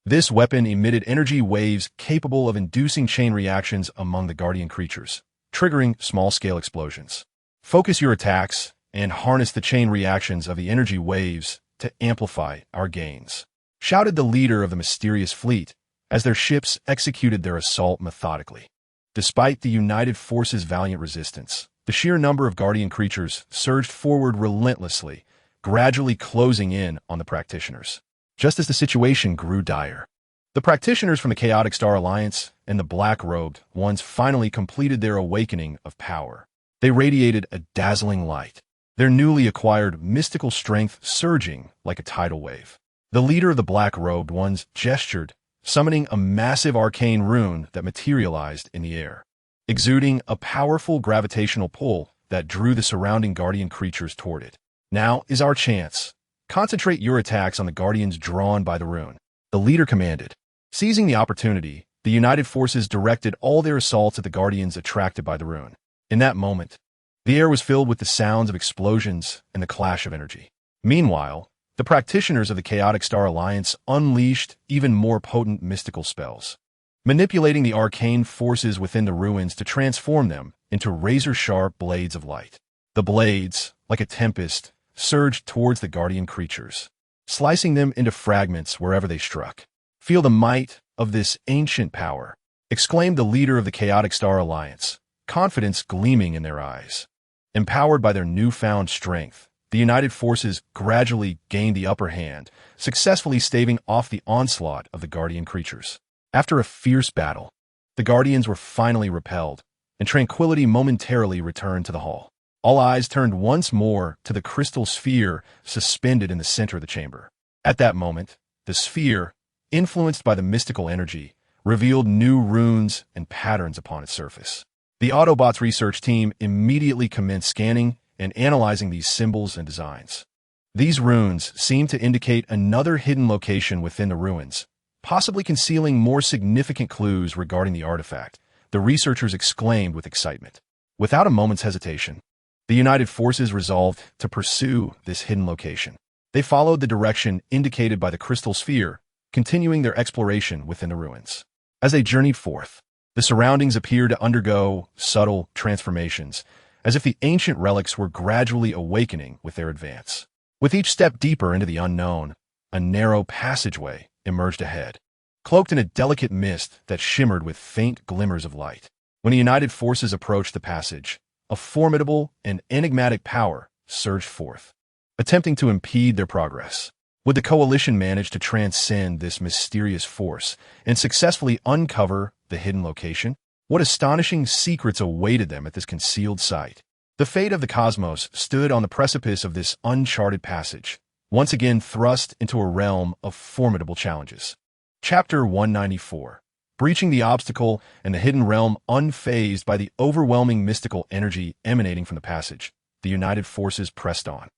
A: This weapon emitted energy waves capable of inducing chain reactions among the Guardian creatures, triggering small-scale explosions. Focus your attacks and harness the chain reactions of the energy waves to amplify our gains, shouted the leader of the mysterious fleet as their ships executed their assault methodically. Despite the United Forces' valiant resistance, the sheer number of Guardian creatures surged forward relentlessly, gradually closing in on the practitioners. Just as the situation grew dire, the practitioners from the Chaotic Star Alliance and the black-robed ones finally completed their awakening of power. They radiated a dazzling light, their newly acquired mystical strength surging like a tidal wave. The leader of the black-robed ones gestured, summoning a massive arcane rune that materialized in the air, exuding a powerful gravitational pull that drew the surrounding Guardian creatures toward it. Now is our chance. Concentrate your attacks on the Guardians drawn by the rune, the leader commanded. Seizing the opportunity, the United Forces directed all their assaults at the Guardians attracted by the rune. In that moment, the air was filled with the sounds of explosions and the clash of energy. Meanwhile, the practitioners of the Chaotic Star Alliance unleashed even more potent mystical spells, manipulating the arcane forces within the ruins to transform them into razor-sharp blades of light. The blades, like a tempest, surged towards the Guardian creatures, slicing them into fragments wherever they struck. "Feel the might of this ancient power," exclaimed the leader of the Chaotic Star Alliance, confidence gleaming in their eyes. Empowered by their newfound strength, the United Forces gradually gained the upper hand, successfully staving off the onslaught of the Guardian creatures. After a fierce battle, the Guardians were finally repelled, and tranquility momentarily returned to the hall. All eyes turned once more to the crystal sphere suspended in the center of the chamber. At that moment, the sphere, influenced by the mystical energy, revealed new runes and patterns upon its surface. The Autobots research team immediately commenced scanning and analyzing these symbols and designs. These runes seemed to indicate another hidden location within the ruins, possibly concealing more significant clues regarding the artifact, the researchers exclaimed with excitement. Without a moment's hesitation, the United Forces resolved to pursue this hidden location. They followed the direction indicated by the crystal sphere, continuing their exploration within the ruins. As they journeyed forth, the surroundings appeared to undergo subtle transformations, as if the ancient relics were gradually awakening with their advance. With each step deeper into the unknown, a narrow passageway emerged ahead, cloaked in a delicate mist that shimmered with faint glimmers of light. When the United Forces approached the passage, a formidable and enigmatic power surged forth, attempting to impede their progress. Would the Coalition manage to transcend this mysterious force and successfully uncover the hidden location? What astonishing secrets awaited them at this concealed site? The fate of the cosmos stood on the precipice of this uncharted passage, once again thrust into a realm of formidable challenges. Chapter 194. Breaching the obstacle and the hidden realm unfazed by the overwhelming mystical energy emanating from the passage, the United Forces pressed on.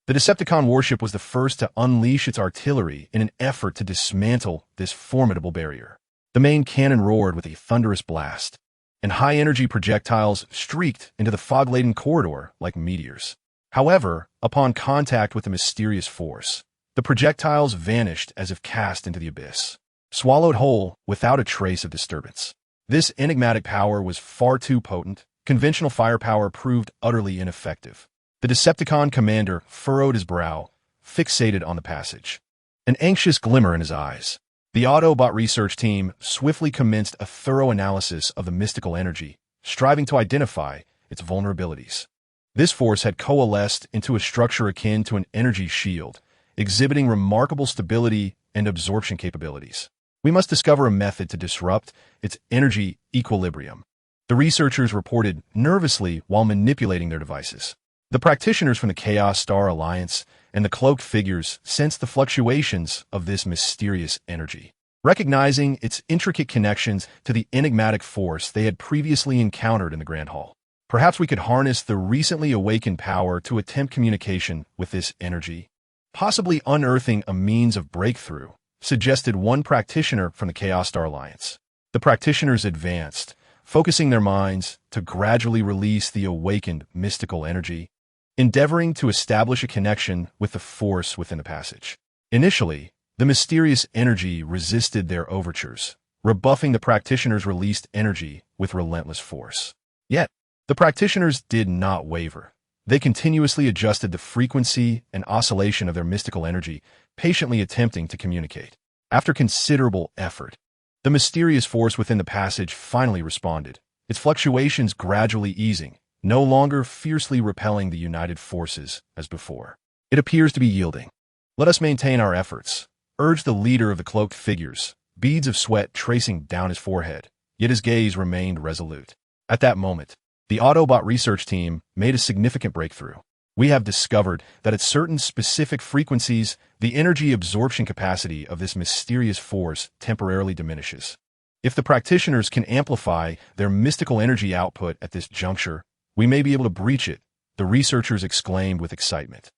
A: The Decepticon warship was the first to unleash its artillery in an effort to dismantle this formidable barrier. The main cannon roared with a thunderous blast, and high-energy projectiles streaked into the fog-laden corridor like meteors. However, upon contact with the mysterious force, the projectiles vanished as if cast into the abyss, swallowed whole without a trace of disturbance. This enigmatic power was far too potent. Conventional firepower proved utterly ineffective. The Decepticon commander furrowed his brow, fixated on the passage, an anxious glimmer in his eyes. The Autobot research team swiftly commenced a thorough analysis of the mystical energy, striving to identify its vulnerabilities. This force had coalesced into a structure akin to an energy shield, exhibiting remarkable stability and absorption capabilities. We must discover a method to disrupt its energy equilibrium, the researchers reported nervously while manipulating their devices. The practitioners from the Chaos Star Alliance and the cloaked figures sensed the fluctuations of this mysterious energy. Recognizing its intricate connections to the enigmatic force they had previously encountered in the Grand Hall. Perhaps we could harness the recently awakened power to attempt communication with this energy, possibly unearthing a means of breakthrough, suggested one practitioner from the Chaos Star Alliance. The practitioners advanced, focusing their minds to gradually release the awakened mystical energy, endeavoring to establish a connection with the force within the passage. Initially, the mysterious energy resisted their overtures, rebuffing the practitioners' released energy with relentless force. Yet, the practitioners did not waver. They continuously adjusted the frequency and oscillation of their mystical energy, patiently attempting to communicate. After considerable effort, the mysterious force within the passage finally responded, its fluctuations gradually easing, no longer fiercely repelling the united forces as before. It appears to be yielding. Let us maintain our efforts, urged the leader of the cloaked figures, beads of sweat tracing down his forehead, yet his gaze remained resolute. At that moment, the Autobot research team made a significant breakthrough. We have discovered that at certain specific frequencies, the energy absorption capacity of this mysterious force temporarily diminishes. If the practitioners can amplify their mystical energy output at this juncture, we may be able to breach it, the researchers exclaimed with excitement.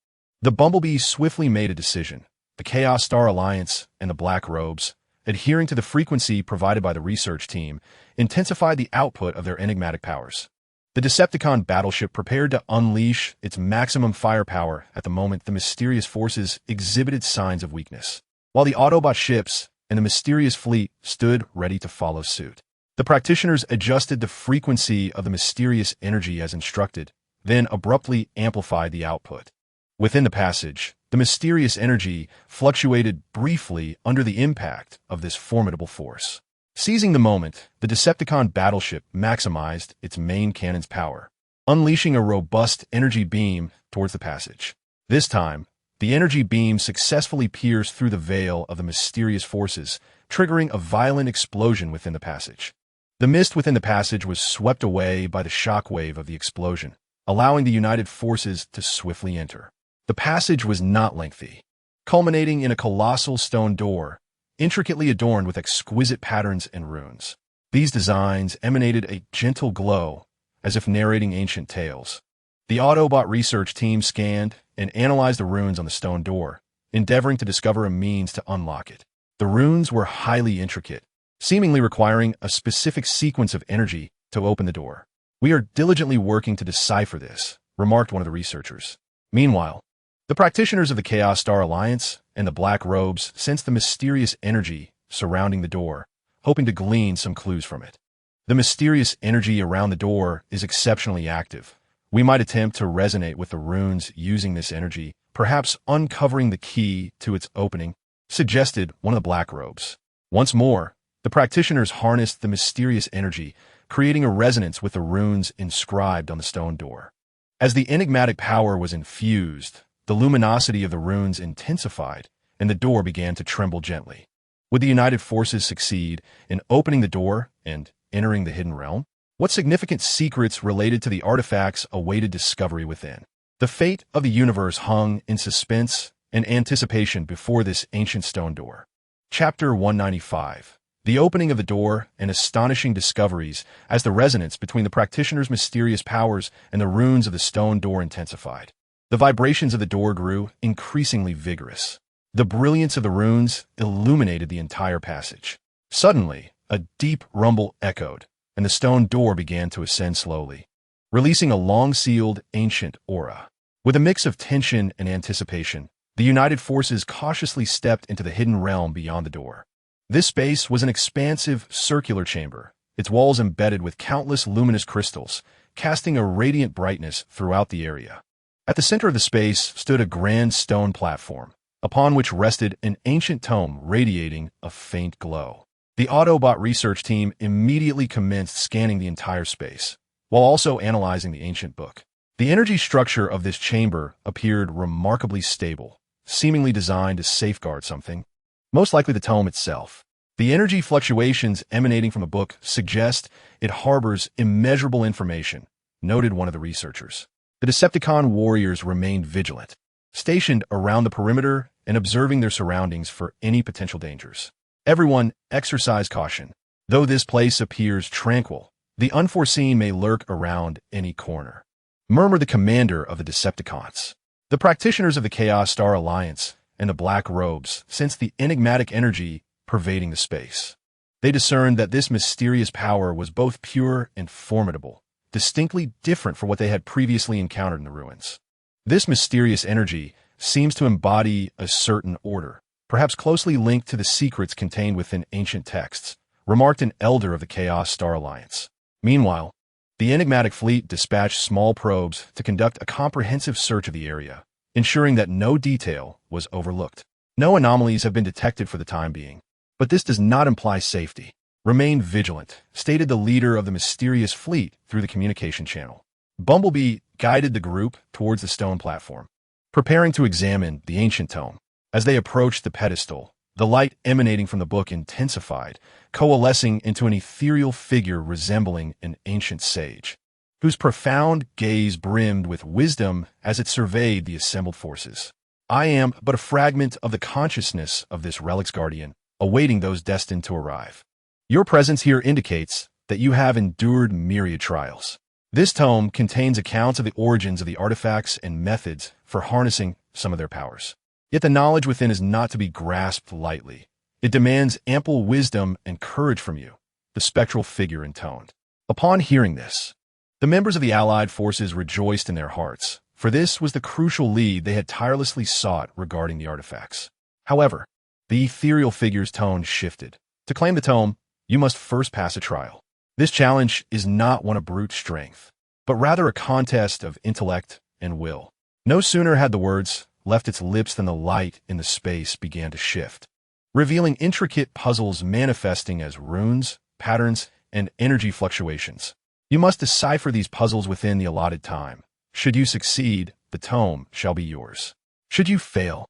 A: The Bumblebees swiftly made a decision. The Chaos Star Alliance and the Black Robes, adhering to the frequency provided by the research team, intensified the output of their enigmatic powers. The Decepticon battleship prepared to unleash its maximum firepower at the moment the mysterious forces exhibited signs of weakness, while the Autobot ships and the mysterious fleet stood ready to follow suit. The practitioners adjusted the frequency of the mysterious energy as instructed, then abruptly amplified the output. Within the passage, the mysterious energy fluctuated briefly under the impact of this formidable force. Seizing the moment, the Decepticon battleship maximized its main cannon's power, unleashing a robust energy beam towards the passage. This time, the energy beam successfully pierced through the veil of the mysterious forces, triggering a violent explosion within the passage. The mist within the passage was swept away by the shockwave of the explosion, allowing the united forces to swiftly enter. The passage was not lengthy, culminating in a colossal stone door, intricately adorned with exquisite patterns and runes. These designs emanated a gentle glow, as if narrating ancient tales. The Autobot research team scanned and analyzed the runes on the stone door, endeavoring to discover a means to unlock it. The runes were highly intricate, seemingly requiring a specific sequence of energy to open the door. "We are diligently working to decipher this," remarked one of the researchers. Meanwhile, the practitioners of the Chaos Star Alliance and the Black Robes sensed the mysterious energy surrounding the door, hoping to glean some clues from it. The mysterious energy around the door is exceptionally active. We might attempt to resonate with the runes using this energy, perhaps uncovering the key to its opening, suggested one of the Black Robes. Once more, the practitioners harnessed the mysterious energy, creating a resonance with the runes inscribed on the stone door. As the enigmatic power was infused, the luminosity of the runes intensified, and the door began to tremble gently. Would the united forces succeed in opening the door and entering the hidden realm? What significant secrets related to the artifacts awaited discovery within? The fate of the universe hung in suspense and anticipation before this ancient stone door. Chapter 195. The opening of the door and astonishing discoveries as the resonance between the practitioners' mysterious powers and the runes of the stone door intensified. The vibrations of the door grew increasingly vigorous. The brilliance of the runes illuminated the entire passage. Suddenly, a deep rumble echoed, and the stone door began to ascend slowly, releasing a long-sealed ancient aura. With a mix of tension and anticipation, the united forces cautiously stepped into the hidden realm beyond the door. This space was an expansive, circular chamber, its walls embedded with countless luminous crystals, casting a radiant brightness throughout the area. At the center of the space stood a grand stone platform, upon which rested an ancient tome radiating a faint glow. The Autobot research team immediately commenced scanning the entire space. while also analyzing the ancient book. The energy structure of this chamber appeared remarkably stable, seemingly designed to safeguard something, most likely the tome itself. The energy fluctuations emanating from the book suggest it harbors immeasurable information, noted one of the researchers. The Decepticon warriors remained vigilant, stationed around the perimeter and observing their surroundings for any potential dangers. Everyone exercised caution. Though this place appears tranquil, the unforeseen may lurk around any corner, murmured the commander of the Decepticons. The practitioners of the Chaos Star Alliance and the Black Robes sensed the enigmatic energy pervading the space. They discerned that this mysterious power was both pure and formidable, distinctly different from what they had previously encountered in the ruins. This mysterious energy seems to embody a certain order, perhaps closely linked to the secrets contained within ancient texts, remarked an elder of the Chaos Star Alliance. Meanwhile, the enigmatic fleet dispatched small probes to conduct a comprehensive search of the area, ensuring that no detail was overlooked. No anomalies have been detected for the time being, but this does not imply safety. Remain vigilant, stated the leader of the mysterious fleet through the communication channel. Bumblebee guided the group towards the stone platform, preparing to examine the ancient tome. As they approached the pedestal, the light emanating from the book intensified, coalescing into an ethereal figure resembling an ancient sage, whose profound gaze brimmed with wisdom as it surveyed the assembled forces. I am but a fragment of the consciousness of this relic's guardian, awaiting those destined to arrive. Your presence here indicates that you have endured myriad trials. This tome contains accounts of the origins of the artifacts and methods for harnessing some of their powers. Yet the knowledge within is not to be grasped lightly. It demands ample wisdom and courage from you, the spectral figure intoned. Upon hearing this, the members of the allied forces rejoiced in their hearts, for this was the crucial lead they had tirelessly sought regarding the artifacts. However, the ethereal figure's tone shifted. To claim the tome, you must first pass a trial. This challenge is not one of brute strength, but rather a contest of intellect and will. No sooner had the words left its lips than the light in the space began to shift, revealing intricate puzzles manifesting as runes, patterns, and energy fluctuations. You must decipher these puzzles within the allotted time. Should you succeed, the tome shall be yours. Should you fail,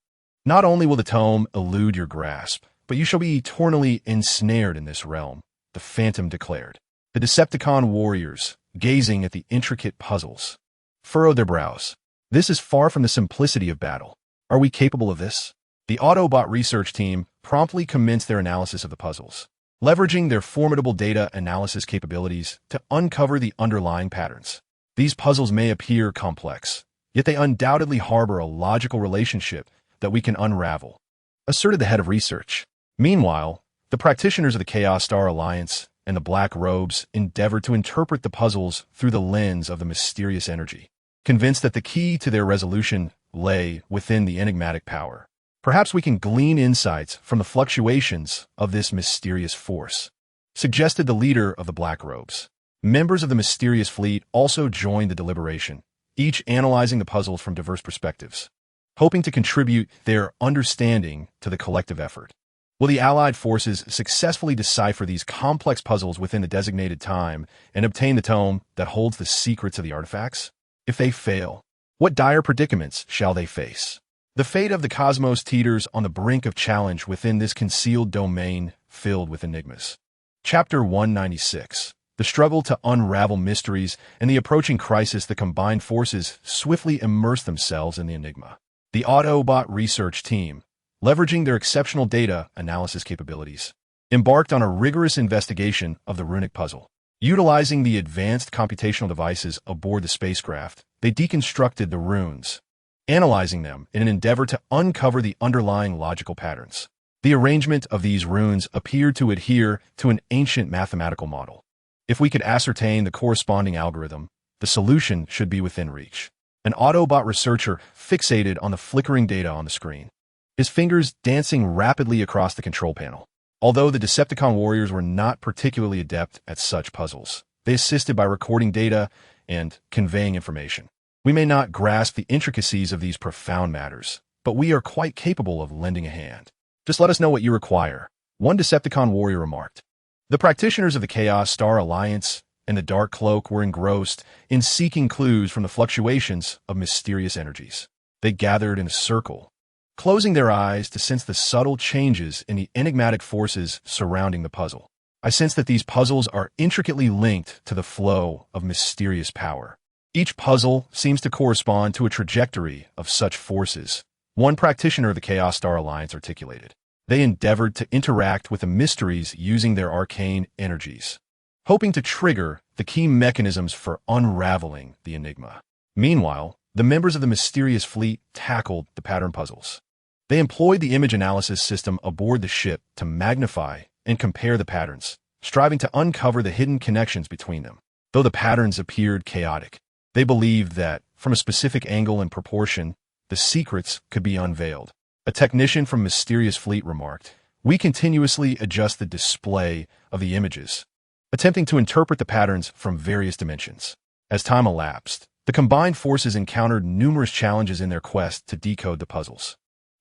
A: not only will the tome elude your grasp, but you shall be eternally ensnared in this realm, the Phantom declared. The Decepticon warriors, gazing at the intricate puzzles, furrowed their brows. This is far from the simplicity of battle. Are we capable of this? The Autobot research team promptly commenced their analysis of the puzzles, leveraging their formidable data analysis capabilities to uncover the underlying patterns. These puzzles may appear complex, yet they undoubtedly harbor a logical relationship that we can unravel, asserted the head of research. Meanwhile, the practitioners of the Chaos Star Alliance and the Black Robes endeavored to interpret the puzzles through the lens of the mysterious energy, convinced that the key to their resolution lay within the enigmatic power. Perhaps we can glean insights from the fluctuations of this mysterious force, suggested the leader of the Black Robes. Members of the mysterious fleet also joined the deliberation, each analyzing the puzzles from diverse perspectives, hoping to contribute their understanding to the collective effort. Will the Allied forces successfully decipher these complex puzzles within the designated time and obtain the tome that holds the secrets of the artifacts? If they fail, what dire predicaments shall they face? The fate of the cosmos teeters on the brink of challenge within this concealed domain filled with enigmas. Chapter 196. The struggle to unravel mysteries and the approaching crisis. The combined forces swiftly immerse themselves in the enigma. The Autobot research team, leveraging their exceptional data analysis capabilities, embarked on a rigorous investigation of the runic puzzle. Utilizing the advanced computational devices aboard the spacecraft, they deconstructed the runes, analyzing them in an endeavor to uncover the underlying logical patterns. The arrangement of these runes appeared to adhere to an ancient mathematical model. If we could ascertain the corresponding algorithm, the solution should be within reach. An Autobot researcher fixated on the flickering data on the screen, his fingers dancing rapidly across the control panel. Although the Decepticon warriors were not particularly adept at such puzzles, they assisted by recording data and conveying information. We may not grasp the intricacies of these profound matters, but we are quite capable of lending a hand. Just let us know what you require, one Decepticon warrior remarked. The practitioners of the Chaos Star Alliance and the Dark Cloak were engrossed in seeking clues from the fluctuations of mysterious energies. They gathered in a circle, closing their eyes to sense the subtle changes in the enigmatic forces surrounding the puzzle. I sense that these puzzles are intricately linked to the flow of mysterious power. Each puzzle seems to correspond to a trajectory of such forces. One practitioner of the Chaos Star Alliance articulated. They endeavored to interact with the mysteries using their arcane energies, hoping to trigger the key mechanisms for unraveling the enigma. Meanwhile, the members of the mysterious fleet tackled the pattern puzzles. They employed the image analysis system aboard the ship to magnify and compare the patterns, striving to uncover the hidden connections between them. Though the patterns appeared chaotic, they believed that, from a specific angle and proportion, the secrets could be unveiled. A technician from Mysterious Fleet remarked, "We continuously adjust the display of the images, attempting to interpret the patterns from various dimensions." As time elapsed, the combined forces encountered numerous challenges in their quest to decode the puzzles.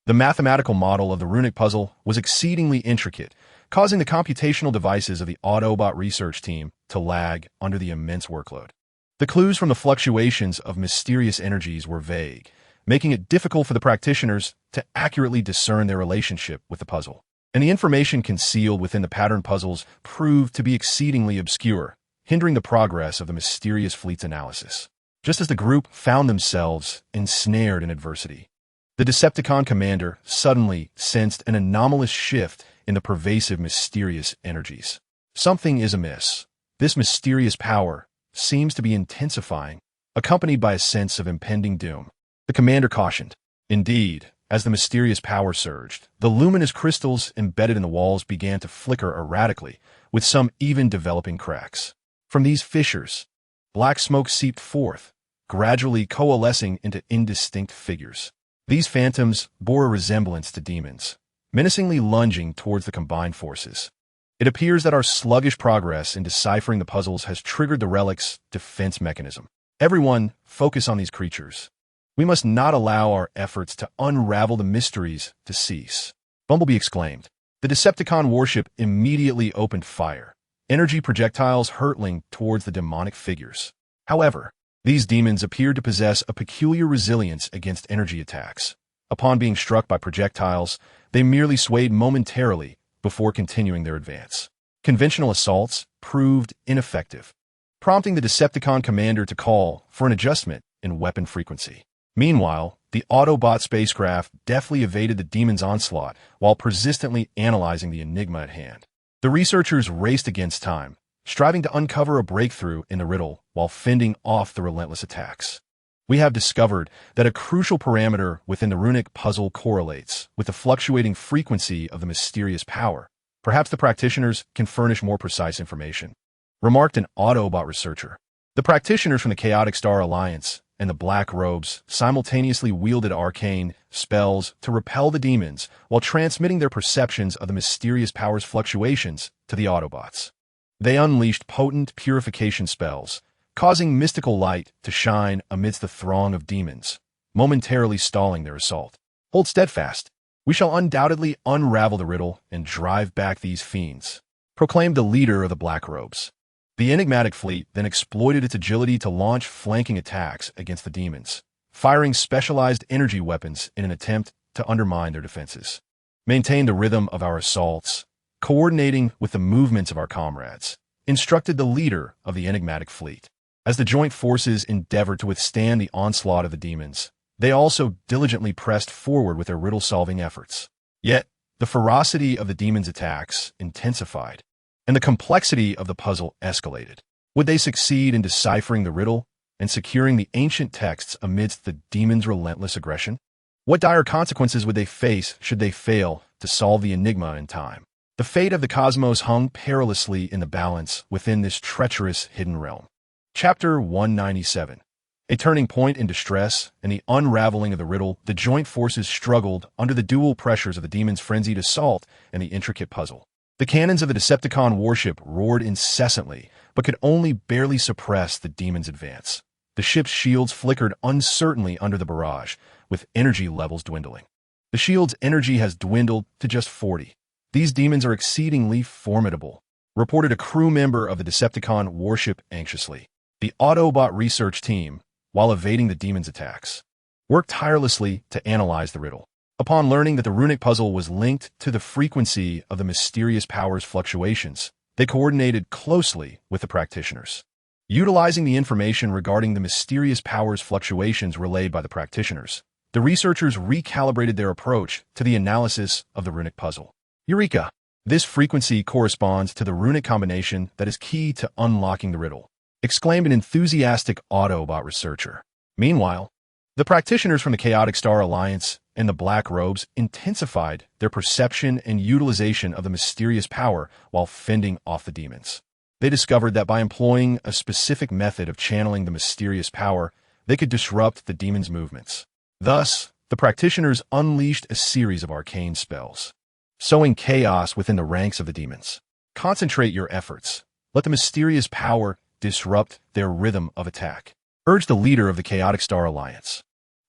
A: The mathematical model of the runic puzzle was exceedingly intricate, causing the computational devices of the Autobot research team to lag under the immense workload. The clues from the fluctuations of mysterious energies were vague, making it difficult for the practitioners to accurately discern their relationship with the puzzle. And the information concealed within the pattern puzzles proved to be exceedingly obscure, hindering the progress of the Mysterious Fleet's analysis. Just as the group found themselves ensnared in adversity, the Decepticon commander suddenly sensed an anomalous shift in the pervasive mysterious energies. Something is amiss. This mysterious power seems to be intensifying, accompanied by a sense of impending doom. The commander cautioned. Indeed, as the mysterious power surged, the luminous crystals embedded in the walls began to flicker erratically, with some even developing cracks. From these fissures, black smoke seeped forth, gradually coalescing into indistinct figures. These phantoms bore a resemblance to demons, menacingly lunging towards the combined forces. It appears that our sluggish progress in deciphering the puzzles has triggered the relic's defense mechanism. Everyone, focus on these creatures. We must not allow our efforts to unravel the mysteries to cease. Bumblebee exclaimed. The Decepticon warship immediately opened fire, energy projectiles hurtling towards the demonic figures. However, these demons appeared to possess a peculiar resilience against energy attacks. Upon being struck by projectiles, they merely swayed momentarily before continuing their advance. Conventional assaults proved ineffective, prompting the Decepticon commander to call for an adjustment in weapon frequency. Meanwhile, the Autobot spacecraft deftly evaded the demon's onslaught while persistently analyzing the enigma at hand. The researchers raced against time, striving to uncover a breakthrough in the riddle while fending off the relentless attacks. We have discovered that a crucial parameter within the runic puzzle correlates with the fluctuating frequency of the mysterious power. Perhaps the practitioners can furnish more precise information, remarked an Autobot researcher. The practitioners from the Chaotic Star Alliance and the Black Robes simultaneously wielded arcane spells to repel the demons while transmitting their perceptions of the mysterious power's fluctuations to the Autobots. They unleashed potent purification spells, causing mystical light to shine amidst the throng of demons, momentarily stalling their assault. Hold steadfast. We shall undoubtedly unravel the riddle and drive back these fiends, proclaimed the leader of the Black Robes. The enigmatic fleet then exploited its agility to launch flanking attacks against the demons, firing specialized energy weapons in an attempt to undermine their defenses. Maintain the rhythm of our assaults, coordinating with the movements of our comrades, instructed the leader of the enigmatic fleet. As the joint forces endeavored to withstand the onslaught of the demons, they also diligently pressed forward with their riddle-solving efforts. Yet, the ferocity of the demons' attacks intensified, and the complexity of the puzzle escalated. Would they succeed in deciphering the riddle and securing the ancient texts amidst the demons' relentless aggression? What dire consequences would they face should they fail to solve the enigma in time? The fate of the cosmos hung perilously in the balance within this treacherous hidden realm. Chapter 197. A turning point in distress and the unraveling of the riddle, the joint forces struggled under the dual pressures of the demons' frenzied assault and the intricate puzzle. The cannons of the Decepticon warship roared incessantly, but could only barely suppress the demons' advance. The ship's shields flickered uncertainly under the barrage, with energy levels dwindling. The shield's energy has dwindled to just 40. These demons are exceedingly formidable, reported a crew member of the Decepticon warship anxiously. The Autobot research team, while evading the demon's attacks, worked tirelessly to analyze the riddle. Upon learning that the runic puzzle was linked to the frequency of the mysterious power's fluctuations, they coordinated closely with the practitioners. Utilizing the information regarding the mysterious power's fluctuations relayed by the practitioners, the researchers recalibrated their approach to the analysis of the runic puzzle. Eureka! This frequency corresponds to the runic combination that is key to unlocking the riddle, exclaimed an enthusiastic Autobot researcher. Meanwhile, the practitioners from the Chaotic Star Alliance and the Black Robes intensified their perception and utilization of the mysterious power while fending off the demons. They discovered that by employing a specific method of channeling the mysterious power, they could disrupt the demon's movements. Thus, the practitioners unleashed a series of arcane spells, sowing chaos within the ranks of the demons. Concentrate your efforts. Let the mysterious power disrupt their rhythm of attack, urged the leader of the Chaotic Star Alliance.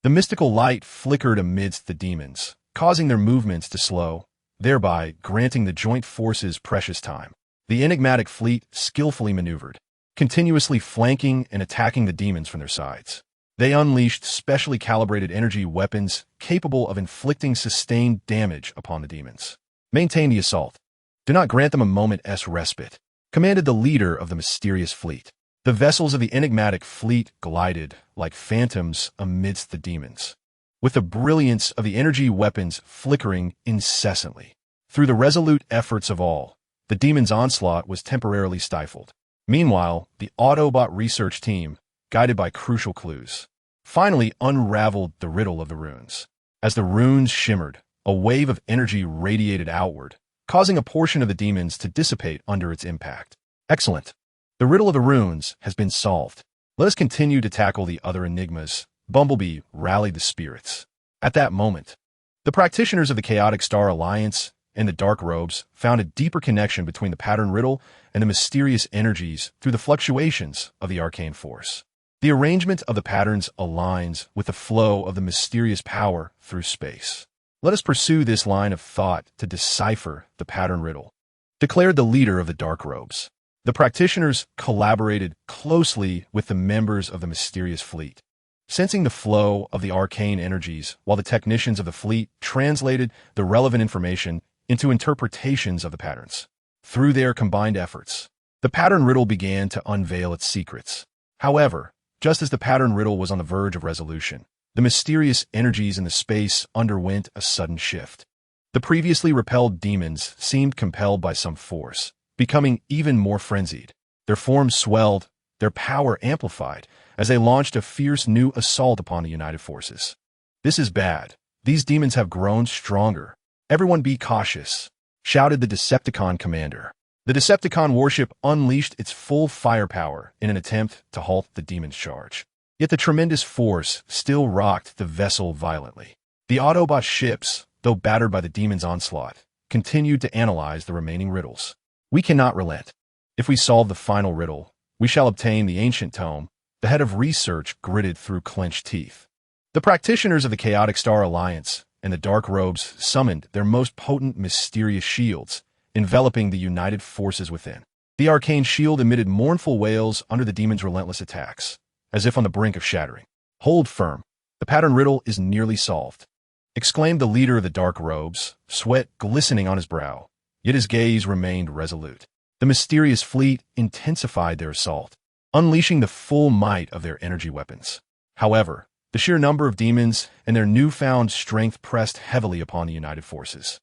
A: The mystical light flickered amidst the demons, causing their movements to slow, thereby granting the joint forces precious time. The enigmatic fleet skillfully maneuvered, continuously flanking and attacking the demons from their sides. They unleashed specially calibrated energy weapons capable of inflicting sustained damage upon the demons. Maintain the assault. Do not grant them a moment's respite, commanded the leader of the mysterious fleet. The vessels of the enigmatic fleet glided like phantoms amidst the demons, with the brilliance of the energy weapons flickering incessantly. Through the resolute efforts of all, the demon's onslaught was temporarily stifled. Meanwhile, the Autobot research team, guided by crucial clues, finally unraveled the riddle of the runes. As the runes shimmered, a wave of energy radiated outward, causing a portion of the demons to dissipate under its impact. Excellent. The riddle of the runes has been solved. Let us continue to tackle the other enigmas. Bumblebee rallied the spirits. At that moment, the practitioners of the Chaotic Star Alliance and the Dark Robes found a deeper connection between the pattern riddle and the mysterious energies through the fluctuations of the arcane force. The arrangement of the patterns aligns with the flow of the mysterious power through space. Let us pursue this line of thought to decipher the pattern riddle, declared the leader of the Dark Robes. The practitioners collaborated closely with the members of the mysterious fleet, sensing the flow of the arcane energies, while the technicians of the fleet translated the relevant information into interpretations of the patterns. Through their combined efforts, the pattern riddle began to unveil its secrets. However, just as the pattern riddle was on the verge of resolution, the mysterious energies in the space underwent a sudden shift. The previously repelled demons seemed compelled by some force, becoming even more frenzied. Their forms swelled, their power amplified, as they launched a fierce new assault upon the united forces. This is bad. These demons have grown stronger. Everyone be cautious, shouted the Decepticon commander. The Decepticon warship unleashed its full firepower in an attempt to halt the demon's charge. Yet the tremendous force still rocked the vessel violently. The Autobot ships, though battered by the demon's onslaught, continued to analyze the remaining riddles. We cannot relent. If we solve the final riddle, we shall obtain the ancient tome. The head of research gritted through clenched teeth. The practitioners of the Chaotic Star Alliance and the Dark Robes summoned their most potent mysterious shields, enveloping the united forces within. The arcane shield emitted mournful wails under the demon's relentless attacks, as if on the brink of shattering. Hold firm. The pattern riddle is nearly solved, exclaimed the leader of the Dark Robes, sweat glistening on his brow. Yet his gaze remained resolute. The mysterious fleet intensified their assault, unleashing the full might of their energy weapons. However, the sheer number of demons and their newfound strength pressed heavily upon the united forces.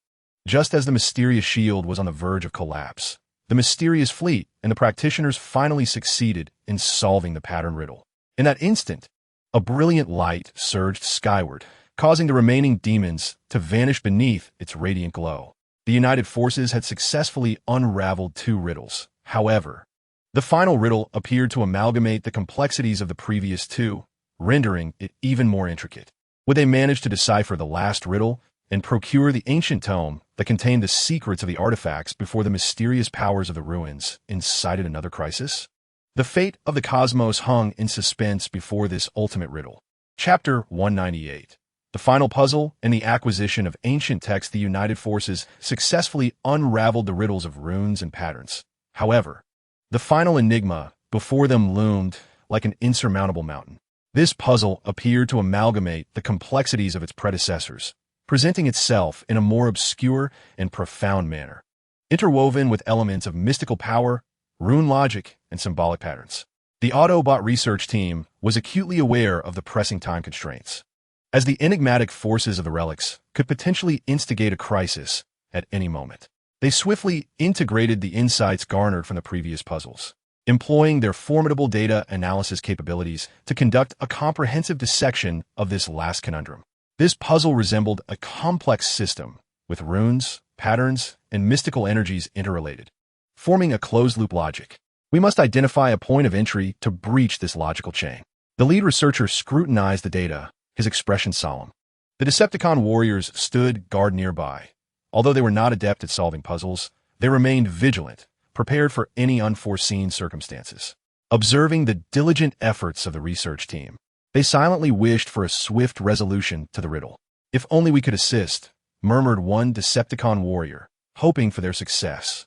A: Just as the mysterious shield was on the verge of collapse, the mysterious fleet and the practitioners finally succeeded in solving the pattern riddle. In that instant, a brilliant light surged skyward, causing the remaining demons to vanish beneath its radiant glow. The united forces had successfully unraveled two riddles. However, the final riddle appeared to amalgamate the complexities of the previous two, rendering it even more intricate. Would they manage to decipher the last riddle and procure the ancient tome that contained the secrets of the artifacts before the mysterious powers of the ruins incited another crisis? The fate of the cosmos hung in suspense before this ultimate riddle. Chapter 198. The final puzzle and the acquisition of ancient texts. The united forces successfully unraveled the riddles of runes and patterns. However, the final enigma before them loomed like an insurmountable mountain. This puzzle appeared to amalgamate the complexities of its predecessors, presenting itself in a more obscure and profound manner, interwoven with elements of mystical power, rune logic, and symbolic patterns. The Autobot research team was acutely aware of the pressing time constraints, as the enigmatic forces of the relics could potentially instigate a crisis at any moment. They swiftly integrated the insights garnered from the previous puzzles, employing their formidable data analysis capabilities to conduct a comprehensive dissection of this last conundrum. This puzzle resembled a complex system with runes, patterns, and mystical energies interrelated, forming a closed-loop logic. We must identify a point of entry to breach this logical chain. The lead researcher scrutinized the data, his expression solemn. The Decepticon warriors stood guard nearby. Although they were not adept at solving puzzles, they remained vigilant, prepared for any unforeseen circumstances. Observing the diligent efforts of the research team, they silently wished for a swift resolution to the riddle. "If only we could assist," murmured one Decepticon warrior, hoping for their success.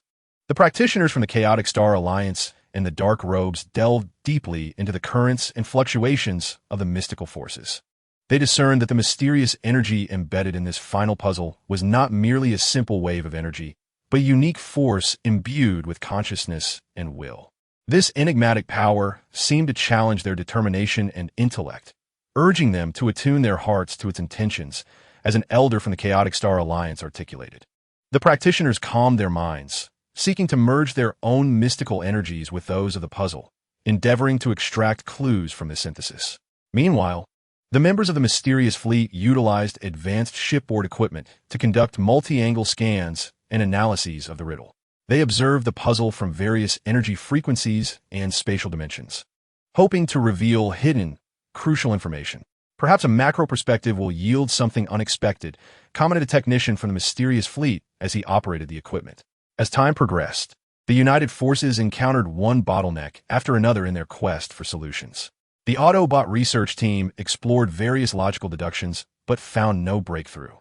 A: The practitioners from the Chaotic Star Alliance and the Dark Robes delved deeply into the currents and fluctuations of the mystical forces. They discerned that the mysterious energy embedded in this final puzzle was not merely a simple wave of energy, but a unique force imbued with consciousness and will. This enigmatic power seemed to challenge their determination and intellect, urging them to attune their hearts to its intentions, as an elder from the Chaotic Star Alliance articulated. The practitioners calmed their minds, seeking to merge their own mystical energies with those of the puzzle, endeavoring to extract clues from this synthesis. Meanwhile, the members of the mysterious fleet utilized advanced shipboard equipment to conduct multi-angle scans and analyses of the riddle. They observed the puzzle from various energy frequencies and spatial dimensions, hoping to reveal hidden, crucial information. "Perhaps a macro perspective will yield something unexpected," commented a technician from the mysterious fleet as he operated the equipment. As time progressed, the United Forces encountered one bottleneck after another in their quest for solutions. The Autobot research team explored various logical deductions, but found no breakthrough.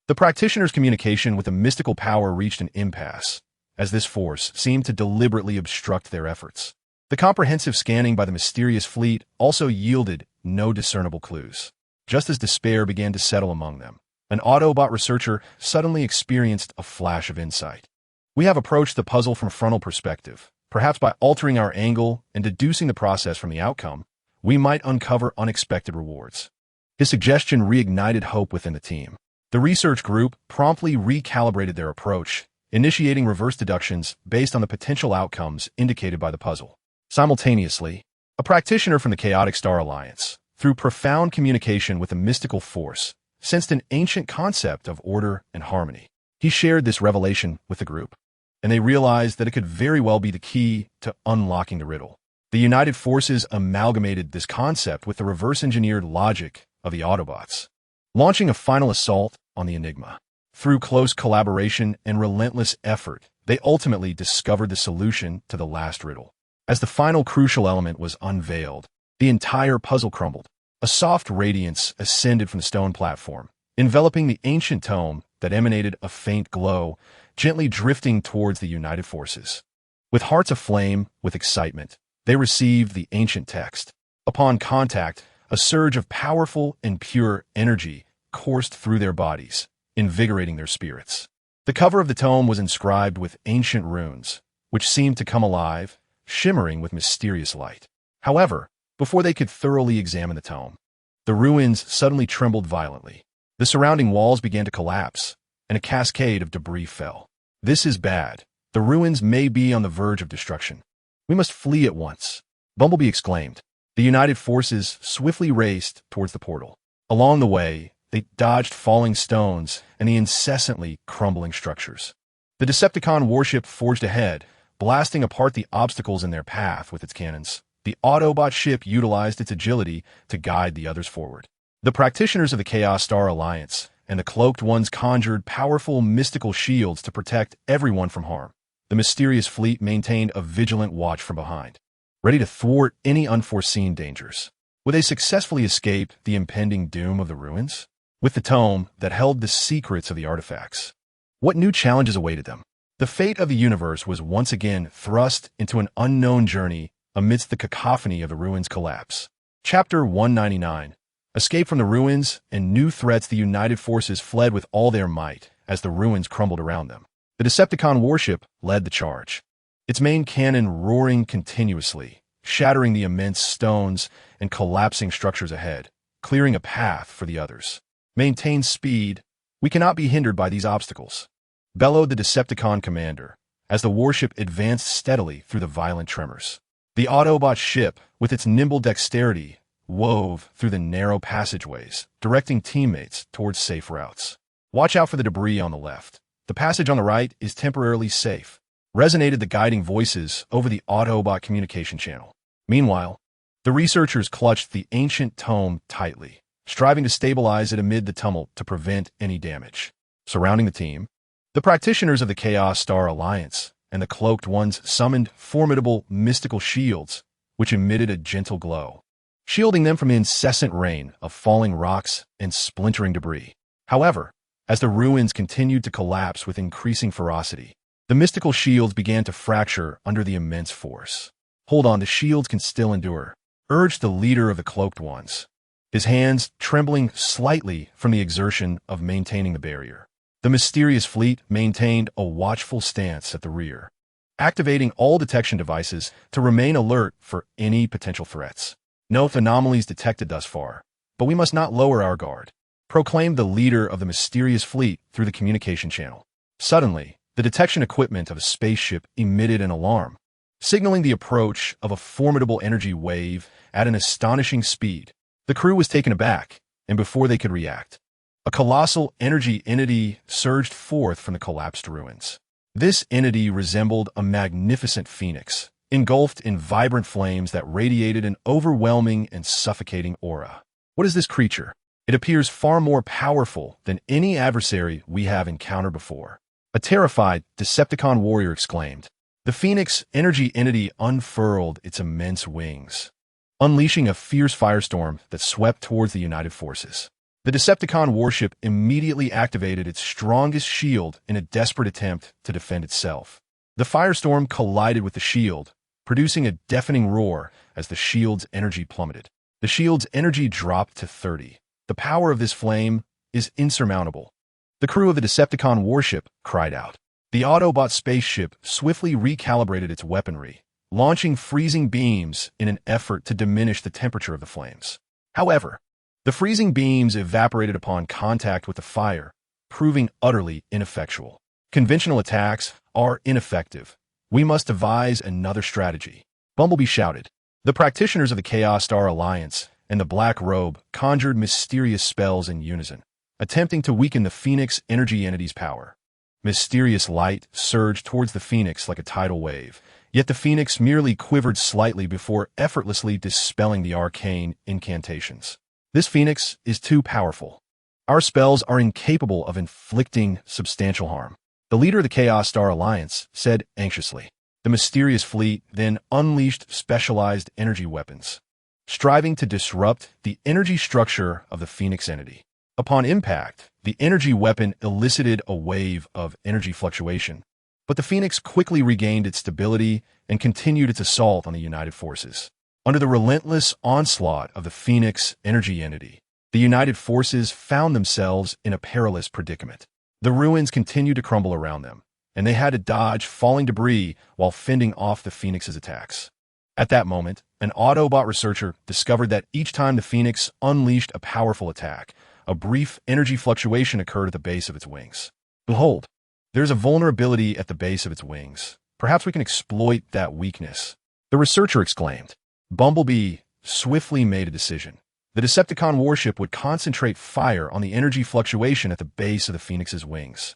A: The practitioners' communication with the mystical power reached an impasse, as this force seemed to deliberately obstruct their efforts. The comprehensive scanning by the mysterious fleet also yielded no discernible clues. Just as despair began to settle among them, an Autobot researcher suddenly experienced a flash of insight. "We have approached the puzzle from a frontal perspective. Perhaps by altering our angle and deducing the process from the outcome, we might uncover unexpected rewards." His suggestion reignited hope within the team. The research group promptly recalibrated their approach, initiating reverse deductions based on the potential outcomes indicated by the puzzle. Simultaneously, a practitioner from the Chaotic Star Alliance, through profound communication with a mystical force, sensed an ancient concept of order and harmony. He shared this revelation with the group, and they realized that it could very well be the key to unlocking the riddle. The United Forces amalgamated this concept with the reverse-engineered logic of the Autobots, launching a final assault on the enigma. Through close collaboration and relentless effort, they ultimately discovered the solution to the last riddle. As the final crucial element was unveiled, the entire puzzle crumbled. A soft radiance ascended from the stone platform, enveloping the ancient tome that emanated a faint glow, gently drifting towards the United Forces. With hearts aflame with excitement, they received the ancient text. Upon contact, a surge of powerful and pure energy coursed through their bodies, invigorating their spirits. The cover of the tome was inscribed with ancient runes, which seemed to come alive, shimmering with mysterious light. However, before they could thoroughly examine the tome, the ruins suddenly trembled violently. The surrounding walls began to collapse, and a cascade of debris fell. "This is bad. The ruins may be on the verge of destruction. We must flee at once," Bumblebee exclaimed. The United Forces swiftly raced towards the portal. Along the way, they dodged falling stones and the incessantly crumbling structures. The Decepticon warship forged ahead, blasting apart the obstacles in their path with its cannons. The Autobot ship utilized its agility to guide the others forward. The practitioners of the Chaos Star Alliance and the Cloaked Ones conjured powerful mystical shields to protect everyone from harm. The mysterious fleet maintained a vigilant watch from behind, ready to thwart any unforeseen dangers. Would they successfully escape the impending doom of the ruins? With the tome that held the secrets of the artifacts, what new challenges awaited them? The fate of the universe was once again thrust into an unknown journey amidst the cacophony of the ruins' collapse. Chapter 199. Escape from the ruins and new threats. The United Forces fled with all their might as the ruins crumbled around them. The Decepticon warship led the charge, its main cannon roaring continuously, shattering the immense stones and collapsing structures ahead, clearing a path for the others. Maintain speed. We cannot be hindered by these obstacles, bellowed the Decepticon commander as the warship advanced steadily through the violent tremors. The Autobot ship, with its nimble dexterity, wove through the narrow passageways, directing teammates towards safe routes. Watch out for the debris on the left. The passage on the right is temporarily safe, resonated the guiding voices over the Autobot communication channel. Meanwhile, the researchers clutched the ancient tome tightly, striving to stabilize it amid the tumult to prevent any damage. Surrounding the team, the practitioners of the Chaos Star Alliance and the Cloaked Ones summoned formidable mystical shields, which emitted a gentle glow, shielding them from the incessant rain of falling rocks and splintering debris. However, as the ruins continued to collapse with increasing ferocity, the mystical shields began to fracture under the immense force. Hold on, the shields can still endure, urged the leader of the Cloaked Ones, his hands trembling slightly from the exertion of maintaining the barrier. The mysterious fleet maintained a watchful stance at the rear, activating all detection devices to remain alert for any potential threats. No anomalies detected thus far, but we must not lower our guard, proclaimed the leader of the mysterious fleet through the communication channel. Suddenly, the detection equipment of a spaceship emitted an alarm, signaling the approach of a formidable energy wave at an astonishing speed. The crew was taken aback, and before they could react, a colossal energy entity surged forth from the collapsed ruins. This entity resembled a magnificent phoenix, engulfed in vibrant flames that radiated an overwhelming and suffocating aura. What is this creature? It appears far more powerful than any adversary we have encountered before, a terrified Decepticon warrior exclaimed. The Phoenix energy entity unfurled its immense wings, unleashing a fierce firestorm that swept towards the United Forces. The Decepticon warship immediately activated its strongest shield in a desperate attempt to defend itself. The firestorm collided with the shield, producing a deafening roar as the shield's energy plummeted. The shield's energy dropped to 30. The power of this flame is insurmountable. The crew of the Decepticon warship cried out. The Autobot spaceship swiftly recalibrated its weaponry, launching freezing beams in an effort to diminish the temperature of the flames. However, the freezing beams evaporated upon contact with the fire, proving utterly ineffectual. Conventional attacks are ineffective. We must devise another strategy, Bumblebee shouted. The practitioners of the Chaos Star Alliance and the Black Robe conjured mysterious spells in unison, attempting to weaken the Phoenix energy entity's power. Mysterious light surged towards the Phoenix like a tidal wave, yet the Phoenix merely quivered slightly before effortlessly dispelling the arcane incantations. This Phoenix is too powerful. Our spells are incapable of inflicting substantial harm, the leader of the Chaos Star Alliance said anxiously. The mysterious fleet then unleashed specialized energy weapons, striving to disrupt the energy structure of the Phoenix entity. Upon impact, the energy weapon elicited a wave of energy fluctuation, but the Phoenix quickly regained its stability and continued its assault on the United Forces. Under the relentless onslaught of the Phoenix energy entity, the United Forces found themselves in a perilous predicament. The ruins continued to crumble around them, and they had to dodge falling debris while fending off the Phoenix's attacks. At that moment, an Autobot researcher discovered that each time the Phoenix unleashed a powerful attack, a brief energy fluctuation occurred at the base of its wings. Behold, there's a vulnerability at the base of its wings. Perhaps we can exploit that weakness, the researcher exclaimed. Bumblebee swiftly made a decision. The Decepticon warship would concentrate fire on the energy fluctuation at the base of the Phoenix's wings.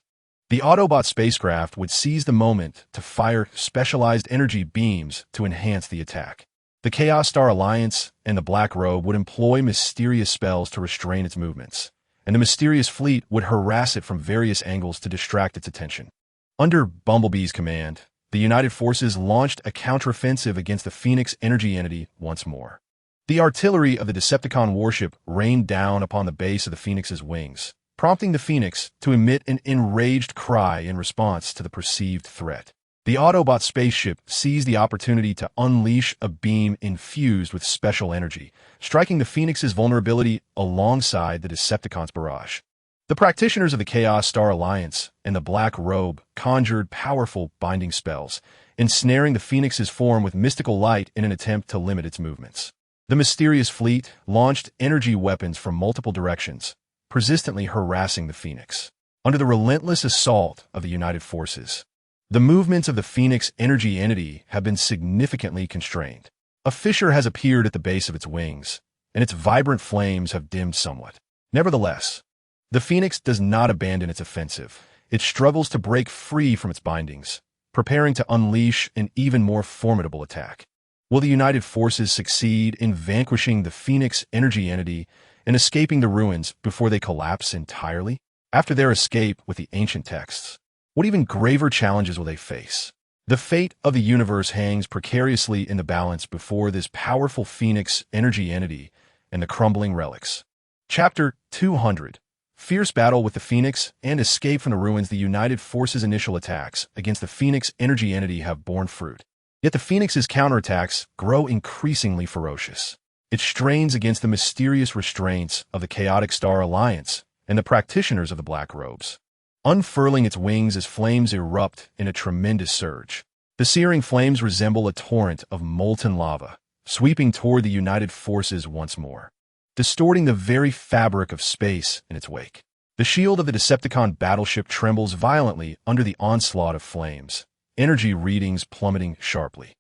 A: The Autobot spacecraft would seize the moment to fire specialized energy beams to enhance the attack. The Chaos Star Alliance and the Black Robe would employ mysterious spells to restrain its movements, and the mysterious fleet would harass it from various angles to distract its attention. Under Bumblebee's command, the United Forces launched a counteroffensive against the Phoenix energy entity once more. The artillery of the Decepticon warship rained down upon the base of the Phoenix's wings, prompting the Phoenix to emit an enraged cry in response to the perceived threat. The Autobot spaceship seized the opportunity to unleash a beam infused with special energy, striking the Phoenix's vulnerability alongside the Decepticons' barrage. The practitioners of the Chaos Star Alliance and the Black Robe conjured powerful binding spells, ensnaring the Phoenix's form with mystical light in an attempt to limit its movements. The mysterious fleet launched energy weapons from multiple directions, persistently harassing the Phoenix. Under the relentless assault of the United Forces, the movements of the Phoenix energy entity have been significantly constrained. A fissure has appeared at the base of its wings, and its vibrant flames have dimmed somewhat. Nevertheless, the Phoenix does not abandon its offensive. It struggles to break free from its bindings, preparing to unleash an even more formidable attack. Will the United Forces succeed in vanquishing the Phoenix energy entity and escaping the ruins before they collapse entirely? After their escape with the ancient texts, what even graver challenges will they face? The fate of the universe hangs precariously in the balance before this powerful Phoenix energy entity and the crumbling relics. Chapter 200. Fierce battle with the Phoenix and escape from the ruins. The United Forces' initial attacks against the Phoenix energy entity have borne fruit. Yet the Phoenix's counterattacks grow increasingly ferocious. It strains against the mysterious restraints of the Chaotic Star Alliance and the practitioners of the Black Robes, unfurling its wings as flames erupt in a tremendous surge. The searing flames resemble a torrent of molten lava, sweeping toward the United Forces once more, distorting the very fabric of space in its wake. The shield of the Decepticon battleship trembles violently under the onslaught of flames, energy readings plummeting sharply.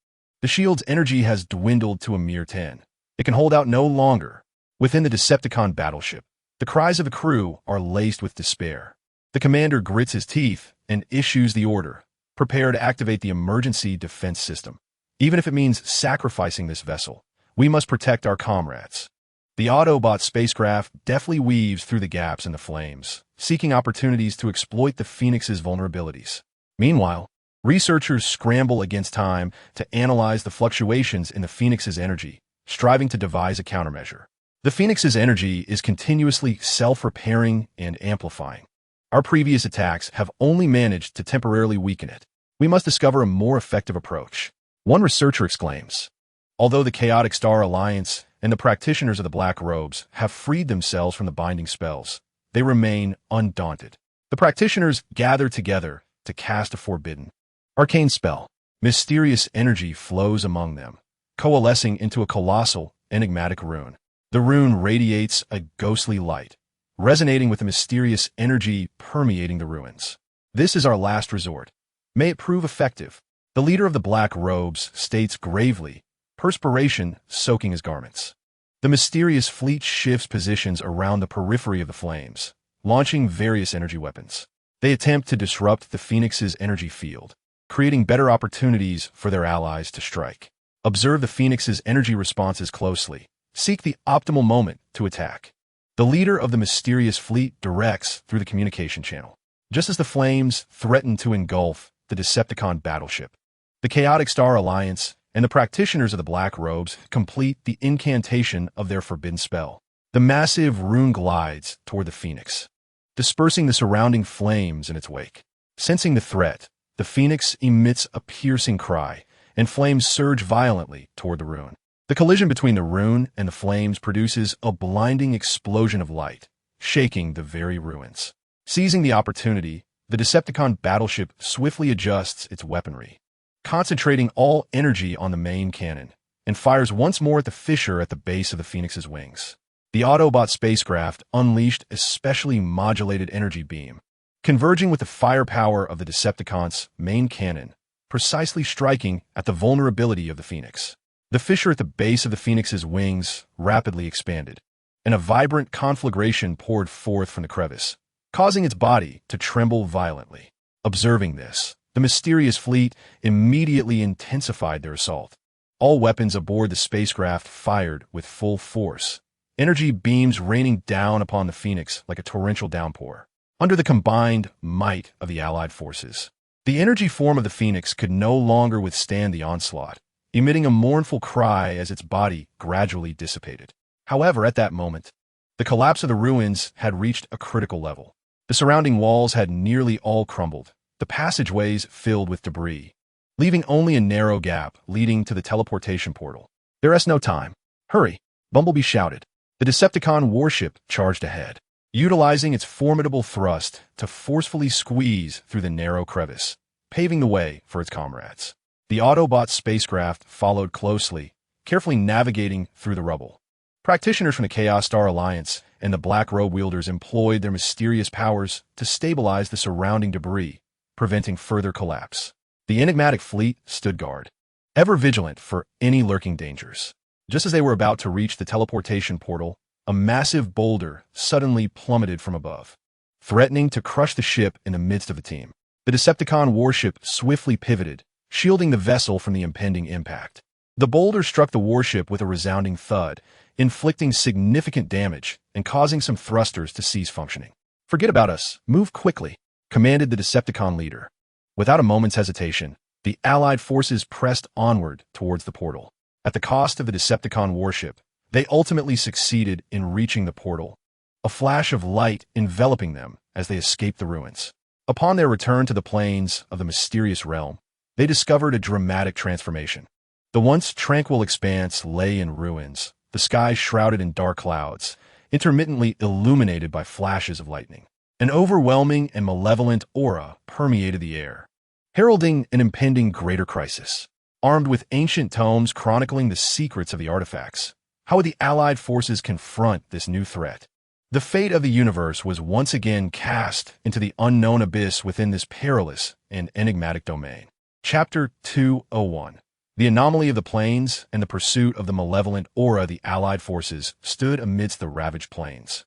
A: The shield's energy has dwindled to a mere 10. It can hold out no longer. Within the Decepticon battleship, the cries of the crew are laced with despair. The commander grits his teeth and issues the order: prepare to activate the emergency defense system. Even if it means sacrificing this vessel, we must protect our comrades. The Autobot spacecraft deftly weaves through the gaps in the flames, seeking opportunities to exploit the Phoenix's vulnerabilities. Meanwhile, researchers scramble against time to analyze the fluctuations in the Phoenix's energy, striving to devise a countermeasure. The Phoenix's energy is continuously self-repairing and amplifying. Our previous attacks have only managed to temporarily weaken it. We must discover a more effective approach. One researcher exclaims. Although the Chaotic Star Alliance and the practitioners of the Black Robes have freed themselves from the binding spells, they remain undaunted. The practitioners gather together to cast a forbidden, arcane spell. Mysterious energy flows among them, coalescing into a colossal, enigmatic rune. The rune radiates a ghostly light, resonating with the mysterious energy permeating the ruins. This is our last resort. May it prove effective. The leader of the Black Robes states gravely, perspiration soaking his garments. The mysterious fleet shifts positions around the periphery of the flames, launching various energy weapons. They attempt to disrupt the Phoenix's energy field, creating better opportunities for their allies to strike. Observe the Phoenix's energy responses closely. Seek the optimal moment to attack. The leader of the mysterious fleet directs through the communication channel. Just as the flames threaten to engulf the Decepticon battleship, the Chaotic Star Alliance and the practitioners of the Black Robes complete the incantation of their forbidden spell. The massive rune glides toward the Phoenix, dispersing the surrounding flames in its wake. Sensing the threat, the Phoenix emits a piercing cry, and flames surge violently toward the rune. The collision between the rune and the flames produces a blinding explosion of light, shaking the very ruins. Seizing the opportunity, the Decepticon battleship swiftly adjusts its weaponry, concentrating all energy on the main cannon, and fires once more at the fissure at the base of the Phoenix's wings. The Autobot spacecraft unleashed a specially modulated energy beam, converging with the firepower of the Decepticons' main cannon, precisely striking at the vulnerability of the Phoenix. The fissure at the base of the Phoenix's wings rapidly expanded, and a vibrant conflagration poured forth from the crevice, causing its body to tremble violently. Observing this, the mysterious fleet immediately intensified their assault. All weapons aboard the spacecraft fired with full force, energy beams raining down upon the Phoenix like a torrential downpour. Under the combined might of the Allied forces, the energy form of the Phoenix could no longer withstand the onslaught, emitting a mournful cry as its body gradually dissipated. However, at that moment, The collapse of the ruins had reached a critical level. The surrounding walls had nearly all crumbled, the passageways filled with debris, leaving only a narrow gap leading to the teleportation portal. "There is no time. Hurry," Bumblebee shouted. The Decepticon warship charged ahead, utilizing its formidable thrust to forcefully squeeze through the narrow crevice, paving the way for its comrades. The Autobot spacecraft followed closely, carefully navigating through the rubble. Practitioners from the Chaos Star Alliance and the Black Robe wielders employed their mysterious powers to stabilize the surrounding debris, preventing further collapse. The enigmatic fleet stood guard, ever vigilant for any lurking dangers. Just as they were about to reach the teleportation portal, a massive boulder suddenly plummeted from above, threatening to crush the ship in the midst of the team. The Decepticon warship swiftly pivoted, shielding the vessel from the impending impact. The boulder struck the warship with a resounding thud, inflicting significant damage and causing some thrusters to cease functioning. "Forget about us. Move quickly," commanded the Decepticon leader. Without a moment's hesitation, the Allied forces pressed onward towards the portal. At the cost of the Decepticon warship, they ultimately succeeded in reaching the portal, a flash of light enveloping them as they escaped the ruins. Upon their return to the plains of the mysterious realm, they discovered a dramatic transformation. The once tranquil expanse lay in ruins, the sky shrouded in dark clouds, intermittently illuminated by flashes of lightning. An overwhelming and malevolent aura permeated the air, heralding an impending greater crisis. Armed with ancient tomes chronicling the secrets of the artifacts, how would the Allied forces confront this new threat? The fate of the universe was once again cast into the unknown abyss within this perilous and enigmatic domain. Chapter 201. The anomaly of the plains and the pursuit of the malevolent aura. The Allied forces stood amidst the ravaged plains,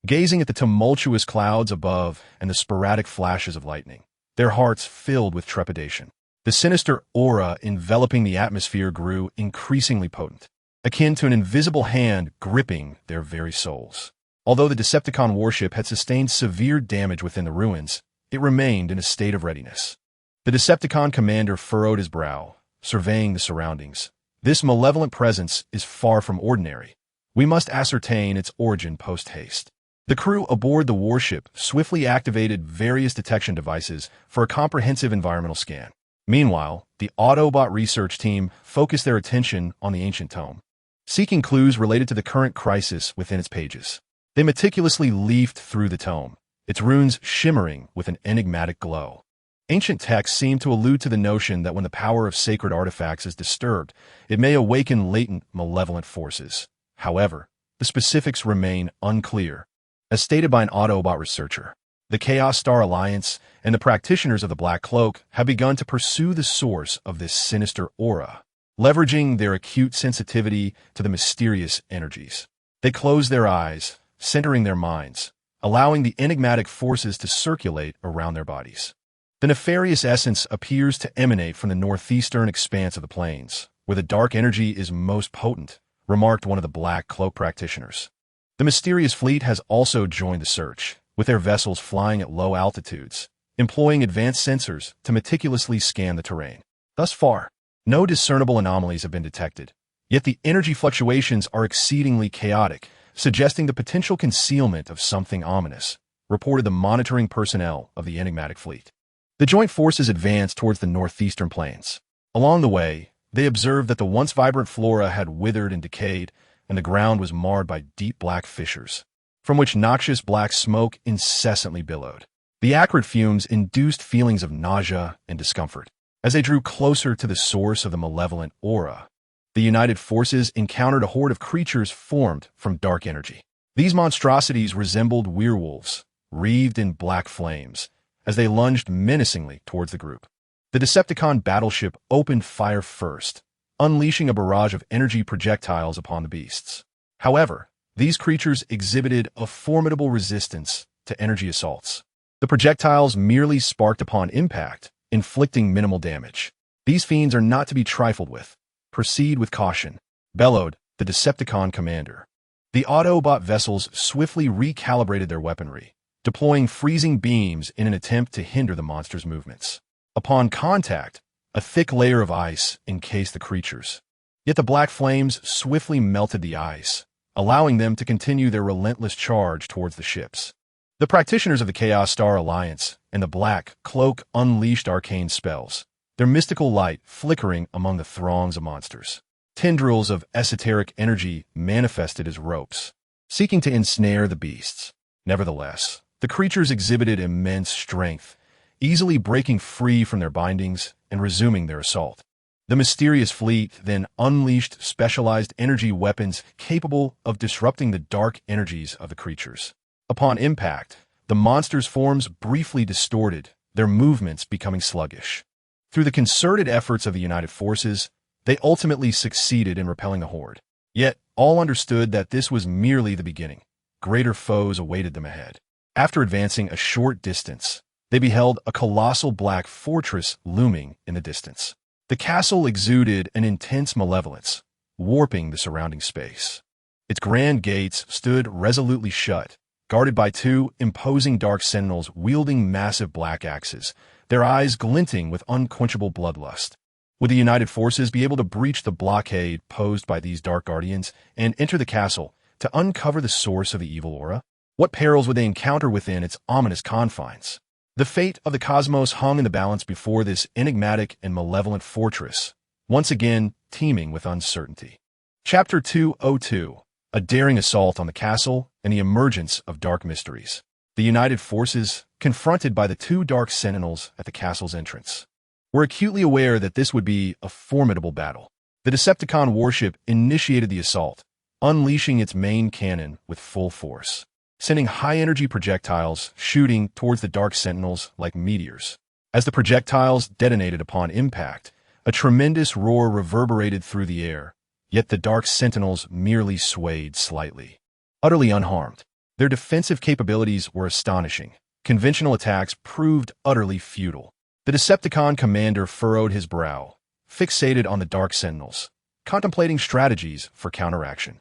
A: gazing at the tumultuous clouds above and the sporadic flashes of lightning, their hearts filled with trepidation. The sinister aura enveloping the atmosphere grew increasingly potent, akin to an invisible hand gripping their very souls. Although the Decepticon warship had sustained severe damage within the ruins, it remained in a state of readiness. The Decepticon commander furrowed his brow, surveying the surroundings. "This malevolent presence is far from ordinary. We must ascertain its origin post-haste." The crew aboard the warship swiftly activated various detection devices for a comprehensive environmental scan. Meanwhile, the Autobot research team focused their attention on the ancient tome, seeking clues related to the current crisis within its pages. They meticulously leafed through the tome, its runes shimmering with an enigmatic glow. Ancient texts seem to allude to the notion that when the power of sacred artifacts is disturbed, it may awaken latent malevolent forces. However, the specifics remain unclear. As stated by an Autobot researcher, the Chaos Star Alliance and the practitioners of the Black Cloak have begun to pursue the source of this sinister aura, leveraging their acute sensitivity to the mysterious energies. They close their eyes, centering their minds, allowing the enigmatic forces to circulate around their bodies. The nefarious essence appears to emanate from the northeastern expanse of the plains, where the dark energy is most potent, remarked one of the Black Cloak practitioners. The mysterious fleet has also joined the search, with their vessels flying at low altitudes, employing advanced sensors to meticulously scan the terrain. Thus far, no discernible anomalies have been detected, yet the energy fluctuations are exceedingly chaotic, suggesting the potential concealment of something ominous, reported the monitoring personnel of the enigmatic fleet. The joint forces advanced towards the northeastern plains. Along the way, they observed that the once vibrant flora had withered and decayed, and the ground was marred by deep black fissures, from which noxious black smoke incessantly billowed. The acrid fumes induced feelings of nausea and discomfort. As they drew closer to the source of the malevolent aura, the united forces encountered a horde of creatures formed from dark energy. These monstrosities resembled werewolves, wreathed in black flames, as they lunged menacingly towards the group. The Decepticon battleship opened fire first, unleashing a barrage of energy projectiles upon the beasts. However, these creatures exhibited a formidable resistance to energy assaults. The projectiles merely sparked upon impact, inflicting minimal damage. "These fiends are not to be trifled with. Proceed with caution," bellowed the Decepticon commander. The Autobot vessels swiftly recalibrated their weaponry, deploying freezing beams in an attempt to hinder the monster's movements. Upon contact, a thick layer of ice encased the creatures. Yet the black flames swiftly melted the ice, allowing them to continue their relentless charge towards the ships. The practitioners of the Chaos Star Alliance and the Black Cloak unleashed arcane spells, their mystical light flickering among the throngs of monsters. Tendrils of esoteric energy manifested as ropes, seeking to ensnare the beasts. Nevertheless, the creatures exhibited immense strength, easily breaking free from their bindings and resuming their assault. The mysterious fleet then unleashed specialized energy weapons capable of disrupting the dark energies of the creatures. Upon impact, the monsters' forms briefly distorted, their movements becoming sluggish. Through the concerted efforts of the united forces, they ultimately succeeded in repelling the horde. Yet, all understood that this was merely the beginning. Greater foes awaited them ahead. After advancing a short distance, they beheld a colossal black fortress looming in the distance. The castle exuded an intense malevolence, warping the surrounding space. Its grand gates stood resolutely shut, guarded by two imposing dark sentinels wielding massive black axes, their eyes glinting with unquenchable bloodlust. Would the united forces be able to breach the blockade posed by these dark guardians and enter the castle to uncover the source of the evil aura? What perils would they encounter within its ominous confines? The fate of the cosmos hung in the balance before this enigmatic and malevolent fortress, once again teeming with uncertainty. Chapter 202: A daring assault on the castle and the emergence of dark mysteries. The united forces, confronted by the two dark sentinels at the castle's entrance, were acutely aware that this would be a formidable battle. The Decepticon warship initiated the assault, unleashing its main cannon with full force, sending high-energy projectiles shooting towards the dark sentinels like meteors. As the projectiles detonated upon impact, a tremendous roar reverberated through the air, yet the dark sentinels merely swayed slightly. Utterly unharmed, their defensive capabilities were astonishing. Conventional attacks proved utterly futile. The Decepticon commander furrowed his brow, fixated on the dark sentinels, contemplating strategies for counteraction.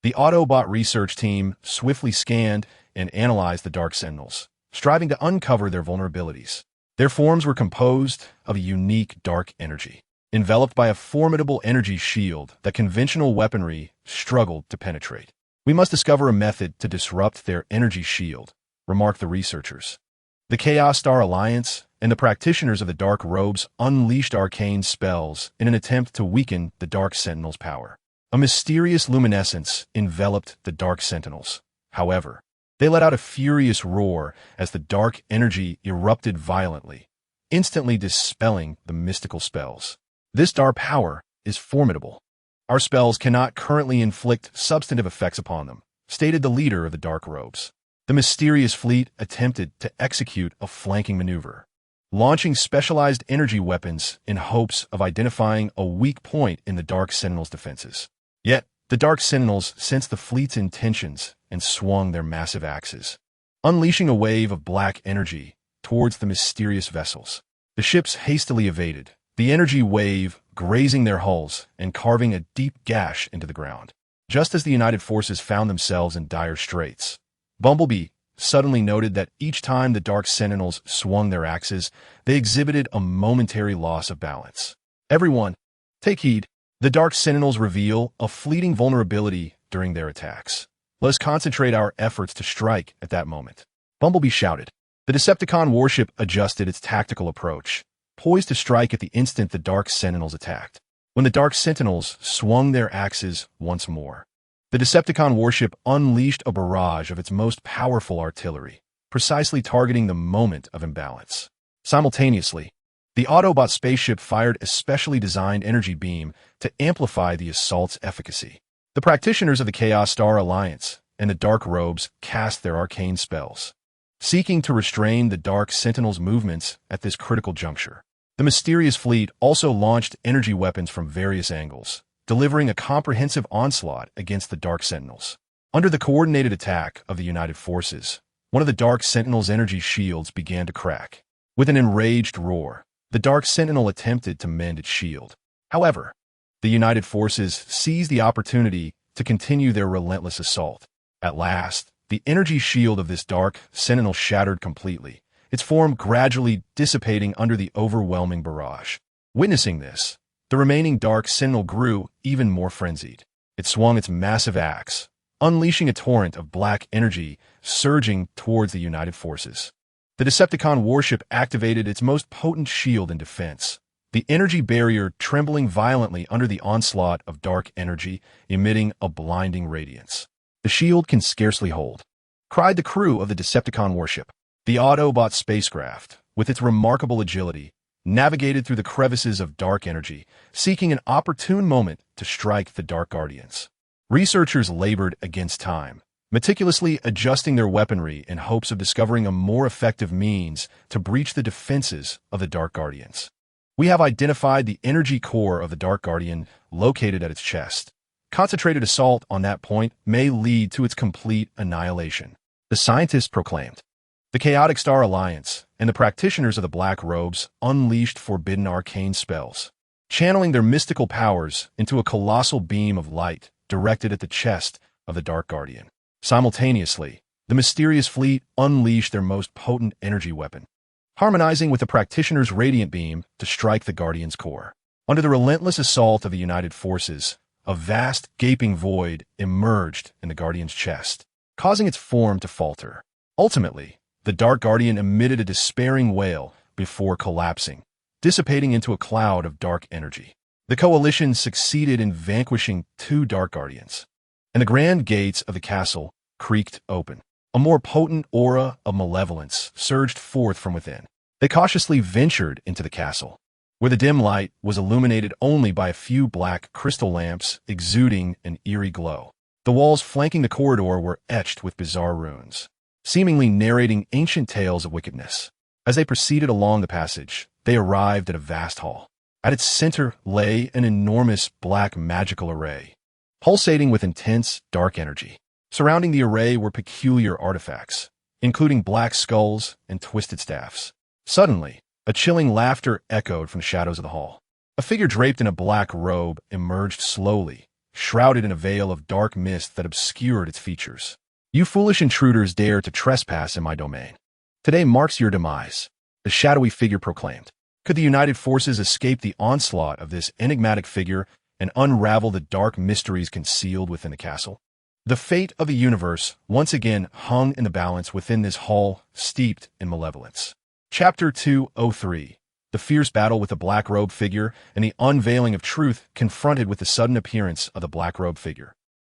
A: The Autobot research team swiftly scanned and analyzed the dark sentinels, striving to uncover their vulnerabilities. Their forms were composed of a unique dark energy, enveloped by a formidable energy shield that conventional weaponry struggled to penetrate. "We must discover a method to disrupt their energy shield," remarked the researchers. The Chaos Star Alliance and the practitioners of the Dark Robes unleashed arcane spells in an attempt to weaken the Dark Sentinels' power. A mysterious luminescence enveloped the Dark Sentinels. However, they let out a furious roar as the dark energy erupted violently, instantly dispelling the mystical spells. "This dark power is formidable. Our spells cannot currently inflict substantive effects upon them," stated the leader of the Dark Robes. The mysterious fleet attempted to execute a flanking maneuver, launching specialized energy weapons in hopes of identifying a weak point in the Dark Sentinels' defenses. Yet, the Dark Sentinels sensed the fleet's intentions and swung their massive axes, unleashing a wave of black energy towards the mysterious vessels. The ships hastily evaded, the energy wave grazing their hulls and carving a deep gash into the ground. Just as the united forces found themselves in dire straits, Bumblebee suddenly noted that each time the Dark Sentinels swung their axes, they exhibited a momentary loss of balance. "Everyone, take heed. The Dark Sentinels reveal a fleeting vulnerability during their attacks. Let us concentrate our efforts to strike at that moment," Bumblebee shouted. The Decepticon warship adjusted its tactical approach, poised to strike at the instant the Dark Sentinels attacked. When the Dark Sentinels swung their axes once more, the Decepticon warship unleashed a barrage of its most powerful artillery, precisely targeting the moment of imbalance. Simultaneously, the Autobot spaceship fired a specially designed energy beam to amplify the assault's efficacy. The practitioners of the Chaos Star Alliance and the Dark Robes cast their arcane spells, seeking to restrain the Dark Sentinels' movements at this critical juncture. The mysterious fleet also launched energy weapons from various angles, delivering a comprehensive onslaught against the Dark Sentinels. Under the coordinated attack of the united forces, one of the Dark Sentinels' energy shields began to crack. With an enraged roar, the Dark Sentinel attempted to mend its shield. However, the united forces seized the opportunity to continue their relentless assault. At last, the energy shield of this Dark Sentinel shattered completely, its form gradually dissipating under the overwhelming barrage. Witnessing this, the remaining Dark Sentinel grew even more frenzied. It swung its massive axe, unleashing a torrent of black energy surging towards the united forces. The Decepticon warship activated its most potent shield in defense, the energy barrier trembling violently under the onslaught of dark energy, emitting a blinding radiance. "The shield can scarcely hold," cried the crew of the Decepticon warship. The Autobot spacecraft, with its remarkable agility, navigated through the crevices of dark energy, seeking an opportune moment to strike the Dark Guardians. Researchers labored against time, meticulously adjusting their weaponry in hopes of discovering a more effective means to breach the defenses of the Dark Guardians. "We have identified the energy core of the Dark Guardian located at its chest. Concentrated assault on that point may lead to its complete annihilation," the scientists proclaimed. The Chaotic Star Alliance and the practitioners of the Black Robes unleashed forbidden arcane spells, channeling their mystical powers into a colossal beam of light directed at the chest of the Dark Guardian. Simultaneously, the mysterious fleet unleashed their most potent energy weapon, harmonizing with the practitioner's radiant beam to strike the Guardian's core. Under the relentless assault of the united forces, a vast, gaping void emerged in the Guardian's chest, causing its form to falter. Ultimately, the Dark Guardian emitted a despairing wail before collapsing, dissipating into a cloud of dark energy. The coalition succeeded in vanquishing 2 Dark Guardians, and the grand gates of the castle creaked open. A more potent aura of malevolence surged forth from within. They cautiously ventured into the castle, where the dim light was illuminated only by a few black crystal lamps exuding an eerie glow. The walls flanking the corridor were etched with bizarre runes, seemingly narrating ancient tales of wickedness. As they proceeded along the passage, they arrived at a vast hall. At its center lay an enormous black magical array, pulsating with intense dark energy. Surrounding the array were peculiar artifacts, including black skulls and twisted staffs. Suddenly, a chilling laughter echoed from the shadows of the hall. A figure draped in a black robe emerged slowly, shrouded in a veil of dark mist that obscured its features. "You foolish intruders dare to trespass in my domain. Today marks your demise," the shadowy figure proclaimed. Could the united forces escape the onslaught of this enigmatic figure and unravel the dark mysteries concealed within the castle? The fate of the universe once again hung in the balance within this hall steeped in malevolence. Chapter 203. The fierce battle with the black-robed figure and the unveiling of truth confronted with the sudden appearance of the black-robed figure.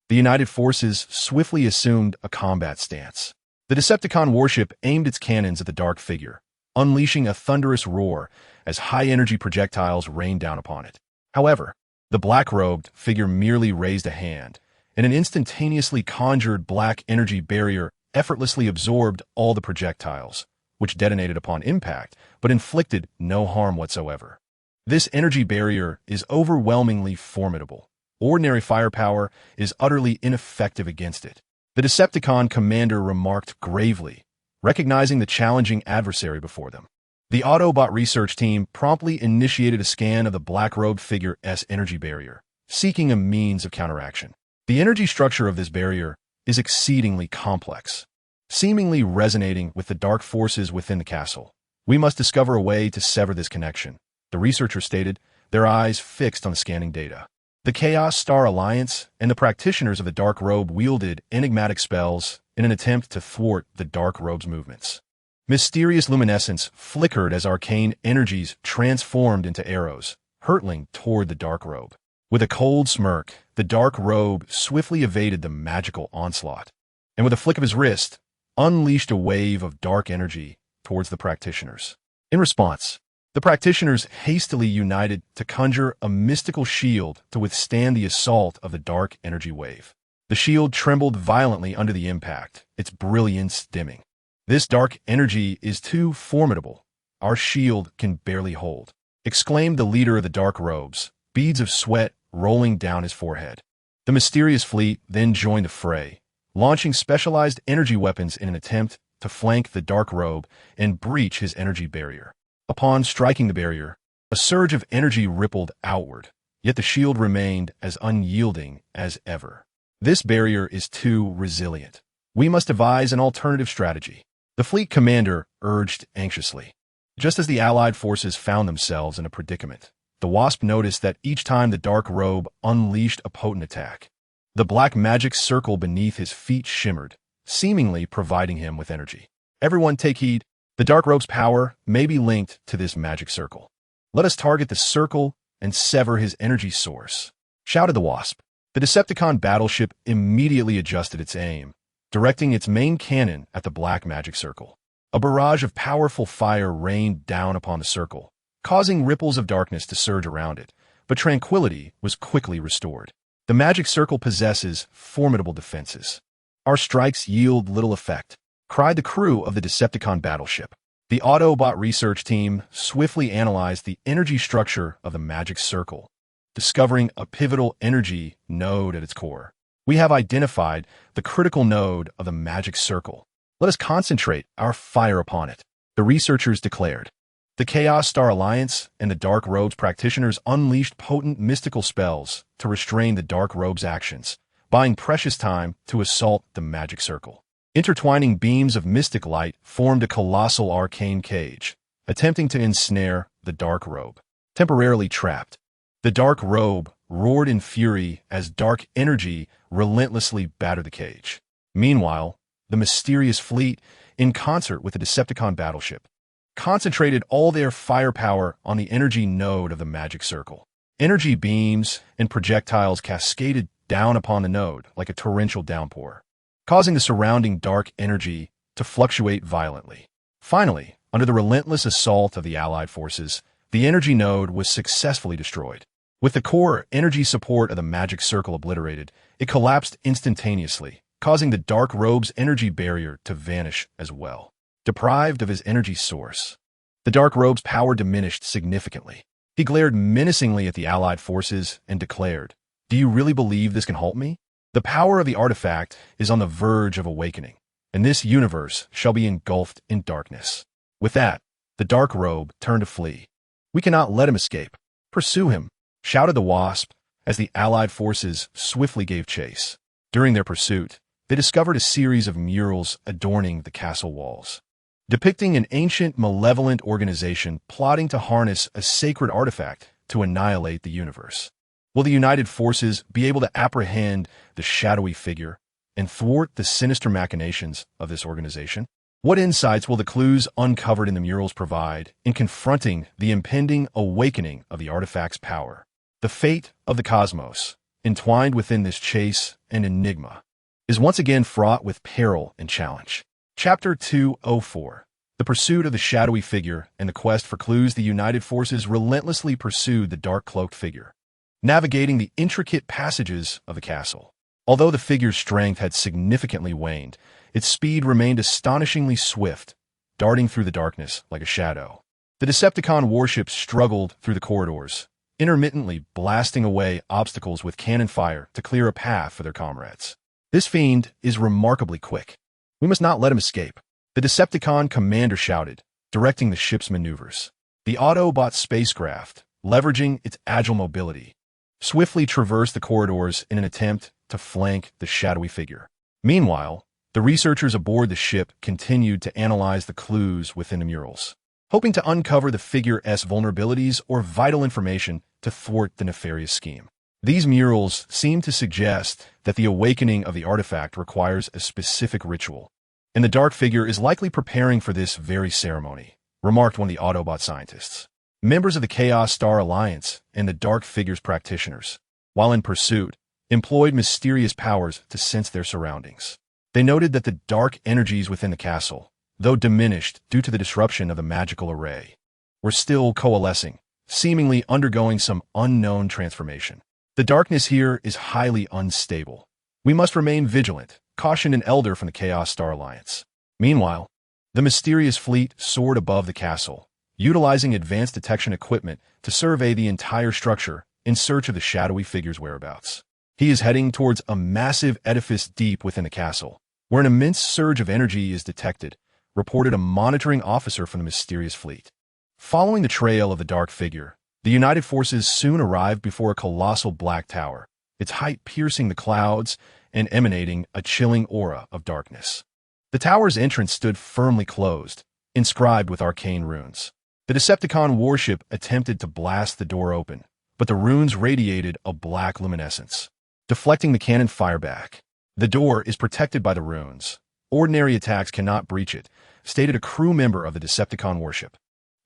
A: The united forces swiftly assumed a combat stance. The Decepticon warship aimed its cannons at the dark figure, unleashing a thunderous roar as high-energy projectiles rained down upon it. However, the black-robed figure merely raised a hand, and an instantaneously conjured black energy barrier effortlessly absorbed all the projectiles, which detonated upon impact, but inflicted no harm whatsoever. This energy barrier is overwhelmingly formidable. Ordinary firepower is utterly ineffective against it. The Decepticon commander remarked gravely, recognizing the challenging adversary before them. The Autobot research team promptly initiated a scan of the black-robed figure's energy barrier, seeking a means of counteraction. The energy structure of this barrier is exceedingly complex, seemingly resonating with the dark forces within the castle. "We must discover a way to sever this connection," the researcher stated, their eyes fixed on the scanning data. The Chaos Star Alliance and the practitioners of the Dark Robe wielded enigmatic spells in an attempt to thwart the Dark Robe's movements. Mysterious luminescence flickered as arcane energies transformed into arrows, hurtling toward the Dark Robe. With a cold smirk, the Dark Robe swiftly evaded the magical onslaught, and with a flick of his wrist, unleashed a wave of dark energy towards the practitioners. In response, the practitioners hastily united to conjure a mystical shield to withstand the assault of the dark energy wave. The shield trembled violently under the impact, its brilliance dimming. "This dark energy is too formidable. Our shield can barely hold," exclaimed the leader of the Dark Robes, beads of sweat rolling down his forehead. The mysterious fleet then joined the fray, launching specialized energy weapons in an attempt to flank the Dark Robe and breach his energy barrier. Upon striking the barrier, a surge of energy rippled outward, yet the shield remained as unyielding as ever. "This barrier is too resilient. We must devise an alternative strategy," the fleet commander urged anxiously. Just as the Allied forces found themselves in a predicament, the Wasp noticed that each time the Dark Robe unleashed a potent attack, The black magic circle beneath his feet shimmered, seemingly providing him with energy. Everyone take heed. The Dark Robe's power may be linked to this magic circle. Let us target the circle and sever his energy source, shouted the Wasp. The Decepticon battleship immediately adjusted its aim, directing its main cannon at the black magic circle. A barrage of powerful fire rained down upon the circle, causing ripples of darkness to surge around it, but tranquility was quickly restored. The magic circle possesses formidable defenses. Our strikes yield little effect, cried the crew of the Decepticon battleship. The Autobot research team swiftly analyzed the energy structure of the magic circle, discovering a pivotal energy node at its core. We have identified the critical node of the magic circle. Let us concentrate our fire upon it, the researchers declared. The Chaos Star Alliance and the Dark Robe's practitioners unleashed potent mystical spells to restrain the Dark Robe's actions, buying precious time to assault the magic circle. Intertwining beams of mystic light formed a colossal arcane cage, attempting to ensnare the Dark Robe. Temporarily trapped, the Dark Robe roared in fury as dark energy relentlessly battered the cage. Meanwhile, the mysterious fleet, in concert with the Decepticon battleship, concentrated all their firepower on the energy node of the magic circle. Energy beams and projectiles cascaded down upon the node like a torrential downpour, causing the surrounding dark energy to fluctuate violently. Finally, under the relentless assault of the Allied forces, the energy node was successfully destroyed. With the core energy support of the magic circle obliterated, it collapsed instantaneously, causing the Dark Robe's energy barrier to vanish as well. Deprived of his energy source, the Dark Robe's power diminished significantly. He glared menacingly at the Allied forces and declared, "Do you really believe this can halt me? The power of the artifact is on the verge of awakening, and this universe shall be engulfed in darkness." With that, the Dark Robe turned to flee. "We cannot let him escape. Pursue him," shouted the Wasp as the Allied forces swiftly gave chase. During their pursuit, they discovered a series of murals adorning the castle walls, depicting an ancient, malevolent organization plotting to harness a sacred artifact to annihilate the universe. Will the united forces be able to apprehend the shadowy figure and thwart the sinister machinations of this organization? What insights will the clues uncovered in the murals provide in confronting the impending awakening of the artifact's power? The fate of the cosmos, entwined within this chase and enigma, is once again fraught with peril and challenge. Chapter 204. The pursuit of the shadowy figure and the quest for clues. The united forces relentlessly pursued the dark-cloaked figure, navigating the intricate passages of the castle. Although the figure's strength had significantly waned, its speed remained astonishingly swift, darting through the darkness like a shadow. The Decepticon warships struggled through the corridors, intermittently blasting away obstacles with cannon fire to clear a path for their comrades. "This fiend is remarkably quick. We must not let him escape," the Decepticon commander shouted, directing the ship's maneuvers. The Autobot spacecraft, leveraging its agile mobility, swiftly traversed the corridors in an attempt to flank the shadowy figure. Meanwhile, the researchers aboard the ship continued to analyze the clues within the murals, hoping to uncover the figure's vulnerabilities or vital information to thwart the nefarious scheme. These murals seem to suggest that the awakening of the artifact requires a specific ritual, and the dark figure is likely preparing for this very ceremony, remarked one of the Autobot scientists. Members of the Chaos Star Alliance and the Dark Figure's practitioners, while in pursuit, employed mysterious powers to sense their surroundings. They noted that the dark energies within the castle, though diminished due to the disruption of the magical array, were still coalescing, seemingly undergoing some unknown transformation. "The darkness here is highly unstable. We must remain vigilant," cautioned an elder from the Chaos Star Alliance. Meanwhile, the mysterious fleet soared above the castle, utilizing advanced detection equipment to survey the entire structure in search of the shadowy figure's whereabouts. He is heading towards a massive edifice deep within the castle, where an immense surge of energy is detected, reported a monitoring officer from the mysterious fleet. Following the trail of the dark figure, the united forces soon arrived before a colossal black tower, its height piercing the clouds and emanating a chilling aura of darkness. The tower's entrance stood firmly closed, inscribed with arcane runes. The Decepticon warship attempted to blast the door open, but the runes radiated a black luminescence. deflecting the cannon fire back. The door is protected by the runes. Ordinary attacks cannot breach it, stated a crew member of the Decepticon warship.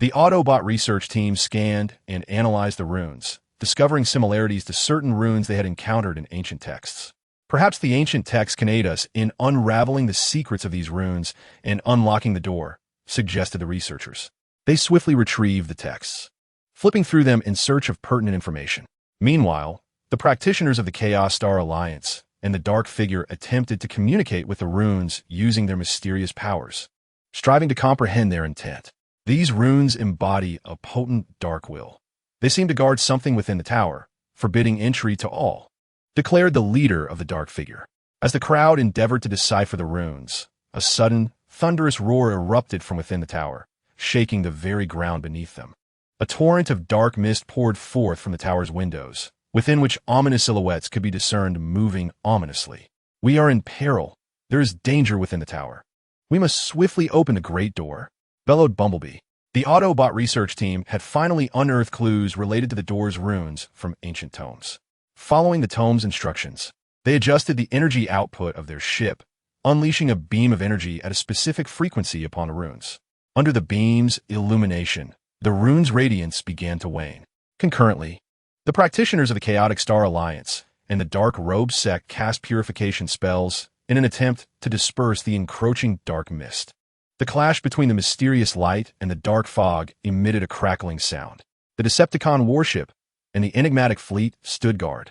A: The Autobot research team scanned and analyzed the runes, discovering similarities to certain runes they had encountered in ancient texts. Perhaps the ancient texts can aid us in unraveling the secrets of these runes and unlocking the door, suggested the researchers. They swiftly retrieved the texts, flipping through them in search of pertinent information. Meanwhile, the practitioners of the Chaos Star Alliance and the Dark Figure attempted to communicate with the runes using their mysterious powers, striving to comprehend their intent. These runes embody a potent dark will. They seem to guard something within the tower, forbidding entry to all, declared the leader of the Dark Figure. As the crowd endeavored to decipher the runes, a sudden, thunderous roar erupted from within the tower, shaking the very ground beneath them. A torrent of dark mist poured forth from the tower's windows, within which ominous silhouettes could be discerned moving ominously. "We are in peril. There is danger within the tower. We must swiftly open the great door," bellowed Bumblebee. The Autobot research team had finally unearthed clues related to the door's runes from ancient tomes. Following the tome's instructions, they adjusted the energy output of their ship, unleashing a beam of energy at a specific frequency upon the runes. Under the beam's illumination, the rune's radiance began to wane. Concurrently, the practitioners of the Chaotic Star Alliance and the Dark Robe sect cast purification spells in an attempt to disperse the encroaching dark mist. The clash between the mysterious light and the dark fog emitted a crackling sound. The Decepticon warship and the enigmatic fleet stood guard,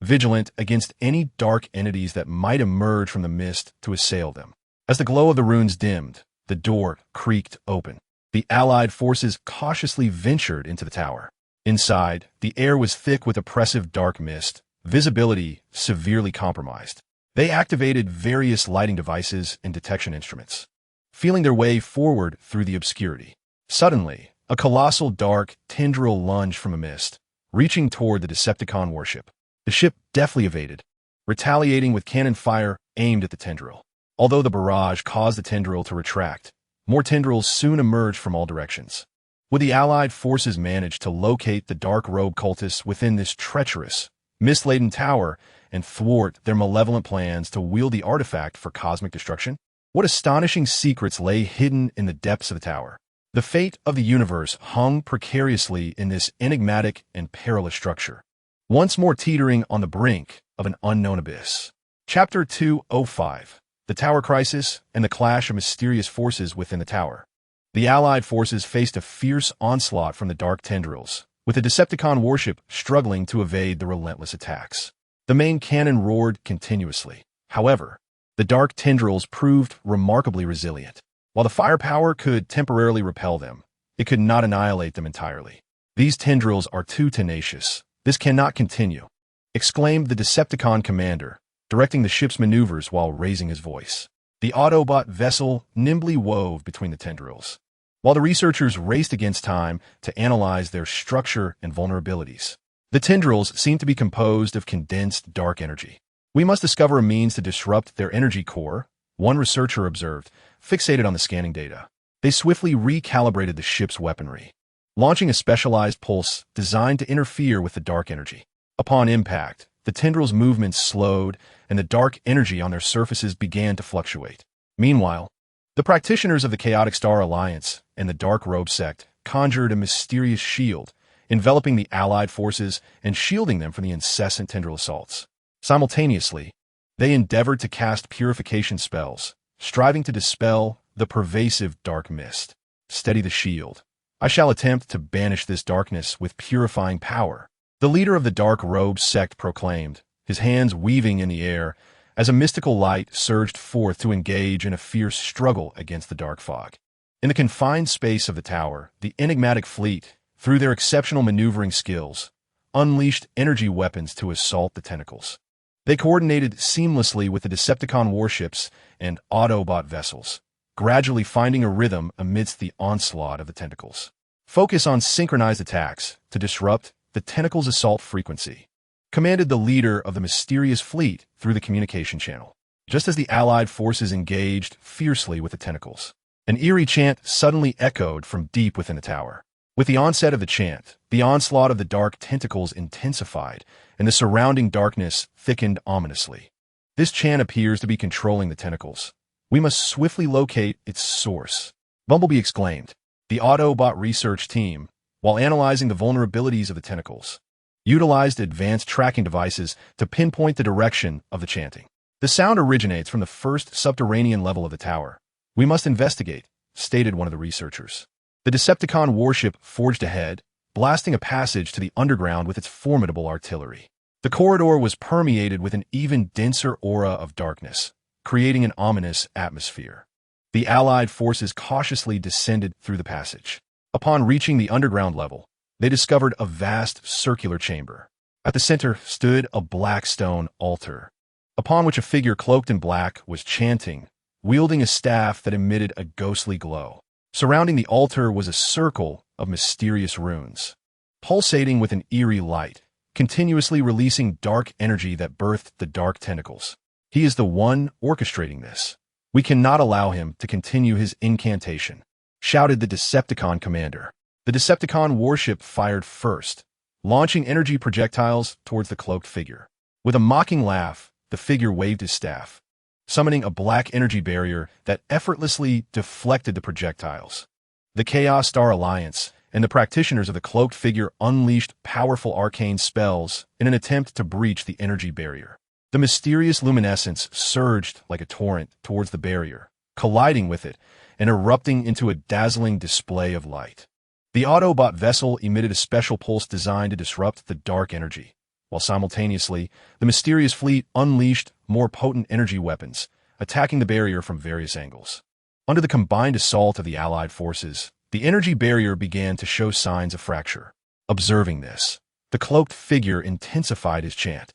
A: vigilant against any dark entities that might emerge from the mist to assail them. As the glow of the runes dimmed, the door creaked open. The Allied forces cautiously ventured into the tower. Inside, the air was thick with oppressive dark mist, visibility severely compromised. They activated various lighting devices and detection instruments, feeling their way forward through the obscurity. Suddenly, a colossal dark tendril lunged from a mist, reaching toward the Decepticon warship. The ship deftly evaded, retaliating with cannon fire aimed at the tendril. Although the barrage caused the tendril to retract, more tendrils soon emerged from all directions. Would the Allied forces manage to locate the Dark Robe cultists within this treacherous, mist-laden tower and thwart their malevolent plans to wield the artifact for cosmic destruction? What astonishing secrets lay hidden in the depths of the tower? The fate of the universe hung precariously in this enigmatic and perilous structure, once more teetering on the brink of an unknown abyss. Chapter 205: The Tower Crisis and the Clash of Mysterious Forces Within the Tower. The Allied forces faced a fierce onslaught from the dark tendrils, with the Decepticon warship struggling to evade the relentless attacks. The main cannon roared continuously. However, the dark tendrils proved remarkably resilient. While the firepower could temporarily repel them, it could not annihilate them entirely. "These tendrils are too tenacious. This cannot continue," exclaimed the Decepticon commander, directing the ship's maneuvers while raising his voice. The Autobot vessel nimbly wove between the tendrils, while the researchers raced against time to analyze their structure and vulnerabilities. The tendrils seemed to be composed of condensed dark energy. "We must discover a means to disrupt their energy core," one researcher observed, fixated on the scanning data. They swiftly recalibrated the ship's weaponry, launching a specialized pulse designed to interfere with the dark energy. Upon impact, the tendrils' movements slowed, and the dark energy on their surfaces began to fluctuate. Meanwhile, the practitioners of the Chaotic Star Alliance and the Dark Robe sect conjured a mysterious shield, enveloping the Allied forces and shielding them from the incessant tendril assaults. Simultaneously, they endeavored to cast purification spells, striving to dispel the pervasive dark mist. "Steady the shield. I shall attempt to banish this darkness with purifying power," the leader of the Dark Robe sect proclaimed, his hands weaving in the air as a mystical light surged forth to engage in a fierce struggle against the dark fog. In the confined space of the tower, the enigmatic fleet, through their exceptional maneuvering skills, unleashed energy weapons to assault the tentacles. They coordinated seamlessly with the Decepticon warships and Autobot vessels, gradually finding a rhythm amidst the onslaught of the tentacles. "Focus on synchronized attacks to disrupt the tentacles' assault frequency," commanded the leader of the mysterious fleet through the communication channel. Just as the Allied forces engaged fiercely with the tentacles, an eerie chant suddenly echoed from deep within the tower. With the onset of the chant, the onslaught of the dark tentacles intensified, and the surrounding darkness thickened ominously. This chant appears to be controlling the tentacles. We must swiftly locate its source, Bumblebee exclaimed. The Autobot research team, while analyzing the vulnerabilities of the tentacles, utilized advanced tracking devices to pinpoint the direction of the chanting. The sound originates from the first subterranean level of the tower. We must investigate, stated one of the researchers. The Decepticon warship forged ahead, blasting a passage to the underground with its formidable artillery. The corridor was permeated with an even denser aura of darkness, creating an ominous atmosphere. The Allied forces cautiously descended through the passage. Upon reaching the underground level, they discovered a vast circular chamber. At the center stood a black stone altar, upon which a figure cloaked in black was chanting, wielding a staff that emitted a ghostly glow. Surrounding the altar was a circle of mysterious runes, pulsating with an eerie light, continuously releasing dark energy that birthed the dark tentacles. He is the one orchestrating this. We cannot allow him to continue his incantation, shouted the Decepticon commander. The Decepticon warship fired first, launching energy projectiles towards the cloaked figure. With a mocking laugh, the figure waved his staff, summoning a black energy barrier that effortlessly deflected the projectiles. The Chaos Star Alliance and the practitioners of the cloaked figure unleashed powerful arcane spells in an attempt to breach the energy barrier. The mysterious luminescence surged like a torrent towards the barrier, colliding with it and erupting into a dazzling display of light. The Autobot vessel emitted a special pulse designed to disrupt the dark energy, while simultaneously, the mysterious fleet unleashed more potent energy weapons, attacking the barrier from various angles. Under the combined assault of the Allied forces, the energy barrier began to show signs of fracture. Observing this, the cloaked figure intensified his chant,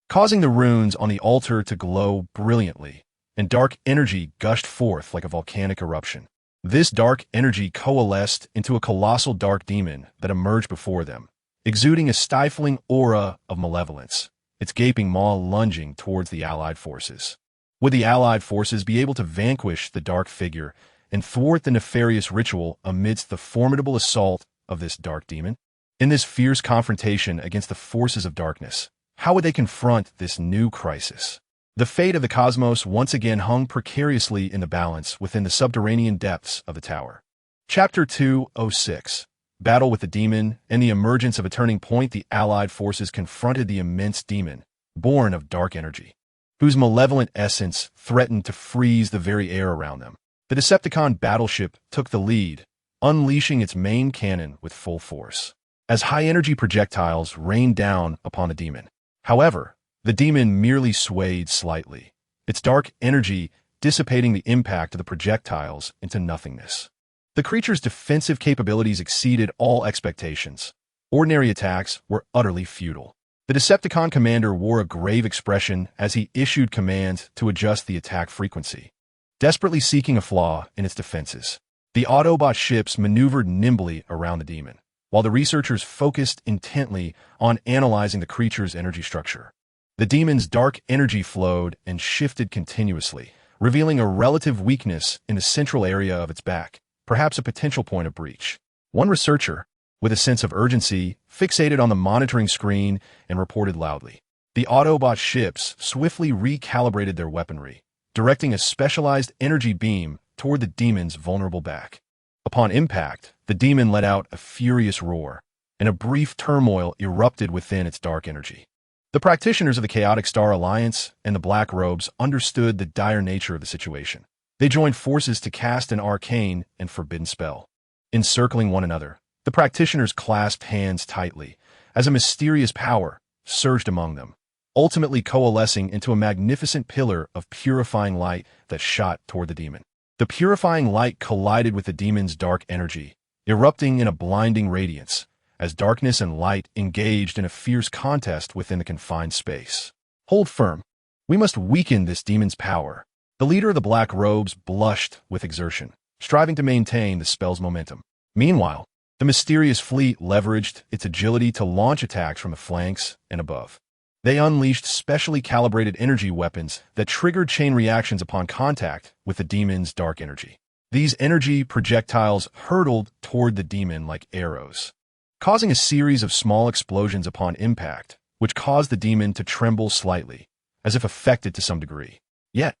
A: causing the runes on the altar to glow brilliantly, and dark energy gushed forth like a volcanic eruption. This dark energy coalesced into a colossal dark demon that emerged before them, exuding a stifling aura of malevolence, its gaping maw lunging towards the Allied forces. Would the Allied forces be able to vanquish the dark figure and thwart the nefarious ritual amidst the formidable assault of this dark demon? In this fierce confrontation against the forces of darkness, how would they confront this new crisis? The fate of the cosmos once again hung precariously in the balance within the subterranean depths of the tower. Chapter 206. Battle with the Demon and the emergence of a turning point. The Allied forces confronted the immense demon, born of dark energy, whose malevolent essence threatened to freeze the very air around them. The Decepticon battleship took the lead, unleashing its main cannon with full force, as high-energy projectiles rained down upon the demon. However, the demon merely swayed slightly, its dark energy dissipating the impact of the projectiles into nothingness. The creature's defensive capabilities exceeded all expectations. Ordinary attacks were utterly futile. The Decepticon commander wore a grave expression as he issued commands to adjust the attack frequency, desperately seeking a flaw in its defenses. The Autobot ships maneuvered nimbly around the demon, while the researchers focused intently on analyzing the creature's energy structure. The demon's dark energy flowed and shifted continuously, revealing a relative weakness in the central area of its back, perhaps a potential point of breach. One researcher, with a sense of urgency, fixated on the monitoring screen and reported loudly. The Autobot ships swiftly recalibrated their weaponry, directing a specialized energy beam toward the demon's vulnerable back. Upon impact, the demon let out a furious roar, and a brief turmoil erupted within its dark energy. The practitioners of the Chaotic Star Alliance and the Black Robes understood the dire nature of the situation. They joined forces to cast an arcane and forbidden spell. Encircling one another, the practitioners clasped hands tightly as a mysterious power surged among them, ultimately coalescing into a magnificent pillar of purifying light that shot toward the demon. The purifying light collided with the demon's dark energy, erupting in a blinding radiance, as darkness and light engaged in a fierce contest within the confined space. Hold firm. We must weaken this demon's power. The leader of the Black Robes blushed with exertion, striving to maintain the spell's momentum. Meanwhile, the mysterious fleet leveraged its agility to launch attacks from the flanks and above. They unleashed specially calibrated energy weapons that triggered chain reactions upon contact with the demon's dark energy. These energy projectiles hurtled toward the demon like arrows, causing a series of small explosions upon impact, which caused the demon to tremble slightly, as if affected to some degree. Yet,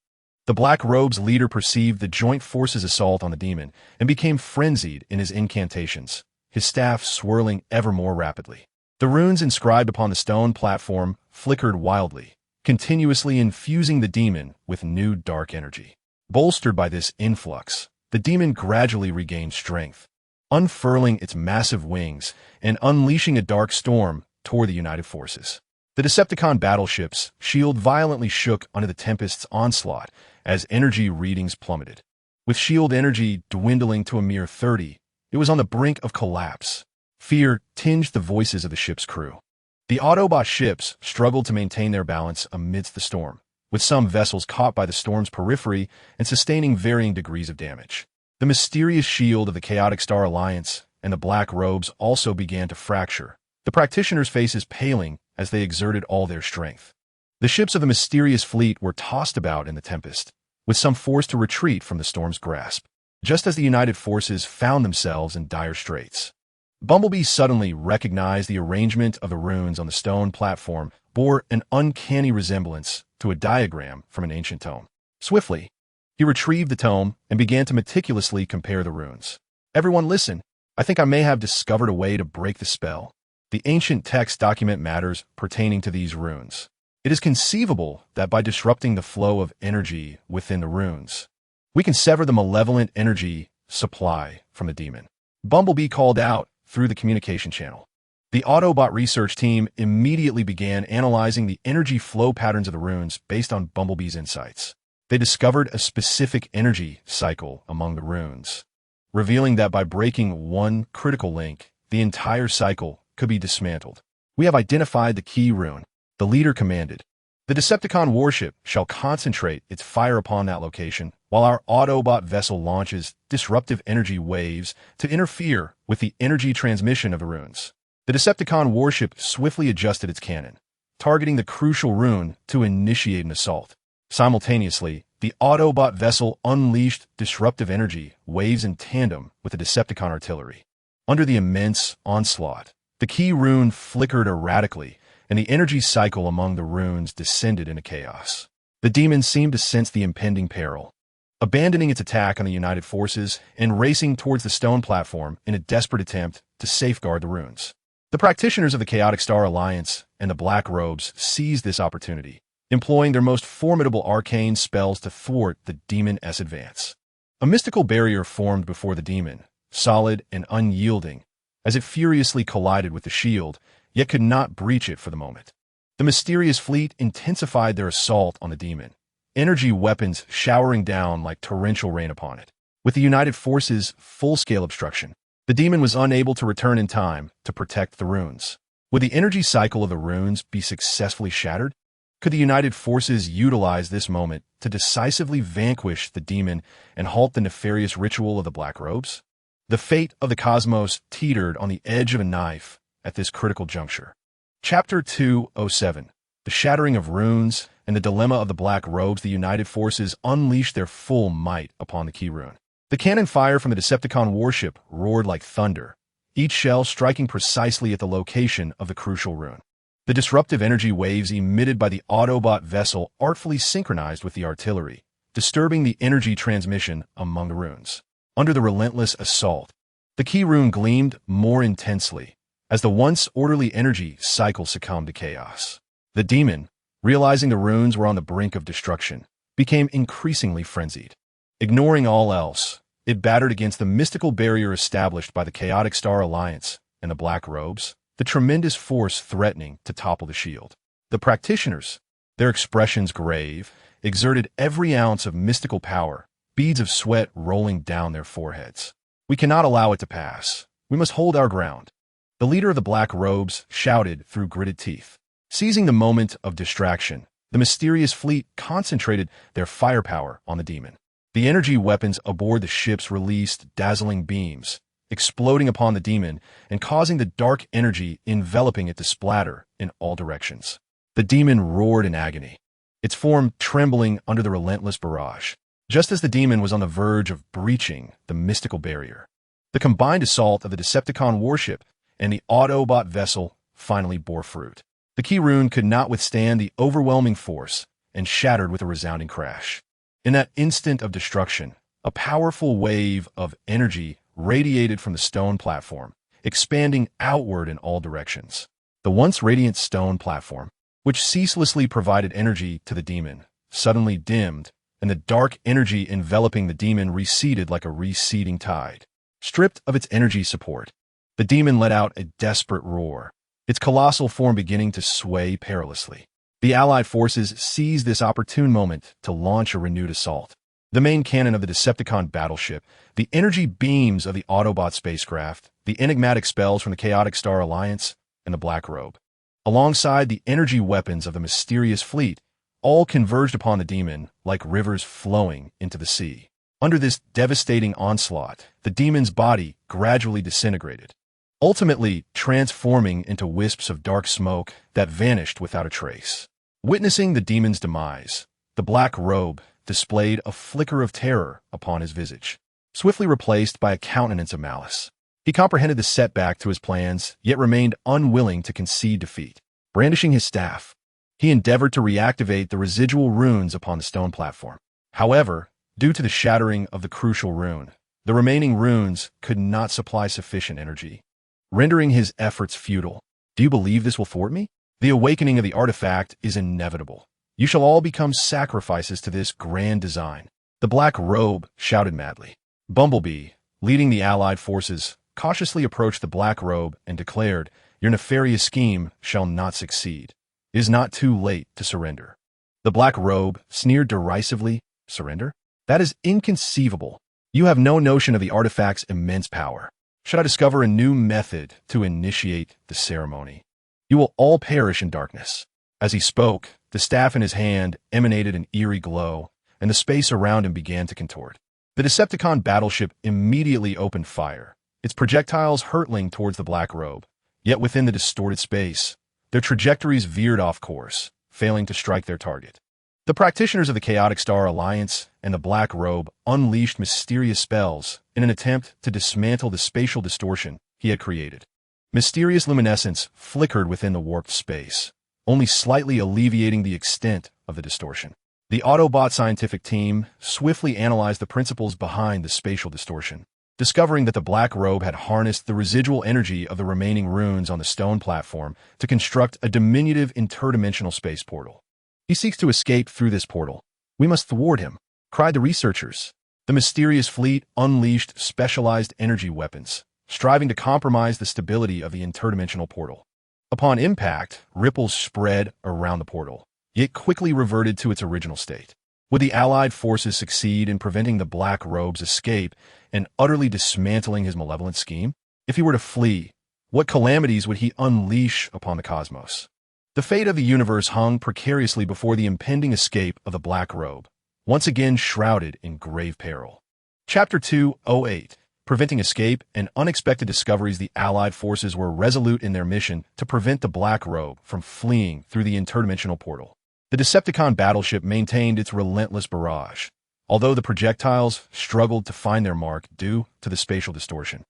A: the Black Robe's leader perceived the joint forces' assault on the demon and became frenzied in his incantations, his staff swirling ever more rapidly. The runes inscribed upon the stone platform flickered wildly, continuously infusing the demon with new dark energy. Bolstered by this influx, the demon gradually regained strength, unfurling its massive wings and unleashing a dark storm toward the united forces. The Decepticon battleship's shield violently shook under the Tempest's onslaught as energy readings plummeted. With shield energy dwindling to a mere 30, it was on the brink of collapse. Fear tinged the voices of the ship's crew. The Autobot ships struggled to maintain their balance amidst the storm, with some vessels caught by the storm's periphery and sustaining varying degrees of damage. The mysterious shield of the Chaotic Star Alliance and the Black Robes also began to fracture, the practitioners' faces paling as they exerted all their strength. The ships of the mysterious fleet were tossed about in the tempest, with some forced to retreat from the storm's grasp, just as the united forces found themselves in dire straits. Bumblebee suddenly recognized the arrangement of the runes on the stone platform bore an uncanny resemblance to a diagram from an ancient tome. Swiftly, he retrieved the tome and began to meticulously compare the runes. "Everyone listen. I think I may have discovered a way to break the spell." The ancient text document matters pertaining to these runes. It is conceivable that by disrupting the flow of energy within the runes, we can sever the malevolent energy supply from the demon. Bumblebee called out through the communication channel. The Autobot research team immediately began analyzing the energy flow patterns of the runes based on Bumblebee's insights. They discovered a specific energy cycle among the runes, revealing that by breaking one critical link, the entire cycle could be dismantled. "We have identified the key rune," the leader commanded. "The Decepticon warship shall concentrate its fire upon that location, while our Autobot vessel launches disruptive energy waves to interfere with the energy transmission of the runes." The Decepticon warship swiftly adjusted its cannon, targeting the crucial rune to initiate an assault. Simultaneously, the Autobot vessel unleashed disruptive energy waves in tandem with the Decepticon artillery. Under the immense onslaught, the key rune flickered erratically, and the energy cycle among the runes descended into chaos. The demon seemed to sense the impending peril, abandoning its attack on the united forces and racing towards the stone platform in a desperate attempt to safeguard the runes. The practitioners of the Chaotic Star Alliance and the Black Robes seized this opportunity, employing their most formidable arcane spells to thwart the demon's advance. A mystical barrier formed before the demon, solid and unyielding, as it furiously collided with the shield, yet could not breach it for the moment. The mysterious fleet intensified their assault on the demon, energy weapons showering down like torrential rain upon it. With the united forces' full-scale obstruction, the demon was unable to return in time to protect the runes. Would the energy cycle of the runes be successfully shattered? Could the united forces utilize this moment to decisively vanquish the demon and halt the nefarious ritual of the Black Robes? The fate of the cosmos teetered on the edge of a knife at this critical juncture. Chapter 207. The Shattering of Runes and the Dilemma of the Black Robes. The united forces unleashed their full might upon the key rune. The cannon fire from the Decepticon warship roared like thunder, each shell striking precisely at the location of the crucial rune. The disruptive energy waves emitted by the Autobot vessel artfully synchronized with the artillery, disturbing the energy transmission among the runes. Under the relentless assault, the key rune gleamed more intensely as the once orderly energy cycle succumbed to chaos. The demon, realizing the runes were on the brink of destruction, became increasingly frenzied. Ignoring all else, it battered against the mystical barrier established by the Chaotic Star Alliance and the Black Robes, the tremendous force threatening to topple the shield. The practitioners, their expressions grave, exerted every ounce of mystical power, beads of sweat rolling down their foreheads. "We cannot allow it to pass. We must hold our ground," the leader of the Black Robes shouted through gritted teeth. Seizing the moment of distraction, the mysterious fleet concentrated their firepower on the demon. The energy weapons aboard the ships released dazzling beams, exploding upon the demon and causing the dark energy enveloping it to splatter in all directions. The demon roared in agony, its form trembling under the relentless barrage. just as the demon was on the verge of breaching the mystical barrier. The combined assault of the Decepticon warship and the Autobot vessel finally bore fruit. The key rune could not withstand the overwhelming force and shattered with a resounding crash. In that instant of destruction, a powerful wave of energy radiated from the stone platform, expanding outward in all directions. The once radiant stone platform, which ceaselessly provided energy to the demon, suddenly dimmed, and the dark energy enveloping the demon receded like a receding tide. Stripped of its energy support, the demon let out a desperate roar, its colossal form beginning to sway perilously. The Allied forces seized this opportune moment to launch a renewed assault. The main cannon of the Decepticon battleship, the energy beams of the Autobot spacecraft, the enigmatic spells from the Chaotic Star Alliance, and the Black Robe, alongside the energy weapons of the mysterious fleet, all converged upon the demon like rivers flowing into the sea. Under this devastating onslaught, the demon's body gradually disintegrated, ultimately transforming into wisps of dark smoke that vanished without a trace. Witnessing the demon's demise, the Black Robe displayed a flicker of terror upon his visage, swiftly replaced by a countenance of malice. He comprehended the setback to his plans, yet remained unwilling to concede defeat. Brandishing his staff, he endeavored to reactivate the residual runes upon the stone platform. However, due to the shattering of the crucial rune, the remaining runes could not supply sufficient energy, rendering his efforts futile. Do you believe this will thwart me? The awakening of the artifact is inevitable. You shall all become sacrifices to this grand design. The Black Robe shouted madly. Bumblebee, leading the Allied forces, cautiously approached the Black Robe and declared, "Your nefarious scheme shall not succeed. It is not too late to surrender." The Black Robe sneered derisively. Surrender? That is inconceivable. You have no notion of the artifact's immense power. Should I discover a new method to initiate the ceremony, you will all perish in darkness. As he spoke, the staff in his hand emanated an eerie glow, and the space around him began to contort. The Decepticon battleship immediately opened fire, its projectiles hurtling towards the Black Robe. Yet within the distorted space, their trajectories veered off course, failing to strike their target. The practitioners of the Chaotic Star Alliance and the Black Robe unleashed mysterious spells in an attempt to dismantle the spatial distortion he had created. Mysterious luminescence flickered within the warped space, only slightly alleviating the extent of the distortion. The Autobot scientific team swiftly analyzed the principles behind the spatial distortion, discovering that the Black Robe had harnessed the residual energy of the remaining runes on the stone platform to construct a diminutive interdimensional space portal. He seeks to escape through this portal. We must thwart him, cried the researchers. The mysterious fleet unleashed specialized energy weapons, striving to compromise the stability of the interdimensional portal. Upon impact, ripples spread around the portal, yet quickly reverted to its original state. Would the Allied forces succeed in preventing the Black Robe's escape and utterly dismantling his malevolent scheme? If he were to flee, what calamities would he unleash upon the cosmos? The fate of the universe hung precariously before the impending escape of the Black Robe, once again shrouded in grave peril. Chapter 208. Preventing escape and unexpected discoveries. The Allied forces were resolute in their mission to prevent the Black Robe from fleeing through the interdimensional portal. The Decepticon battleship maintained its relentless barrage, although the projectiles struggled to find their mark due to the spatial distortion.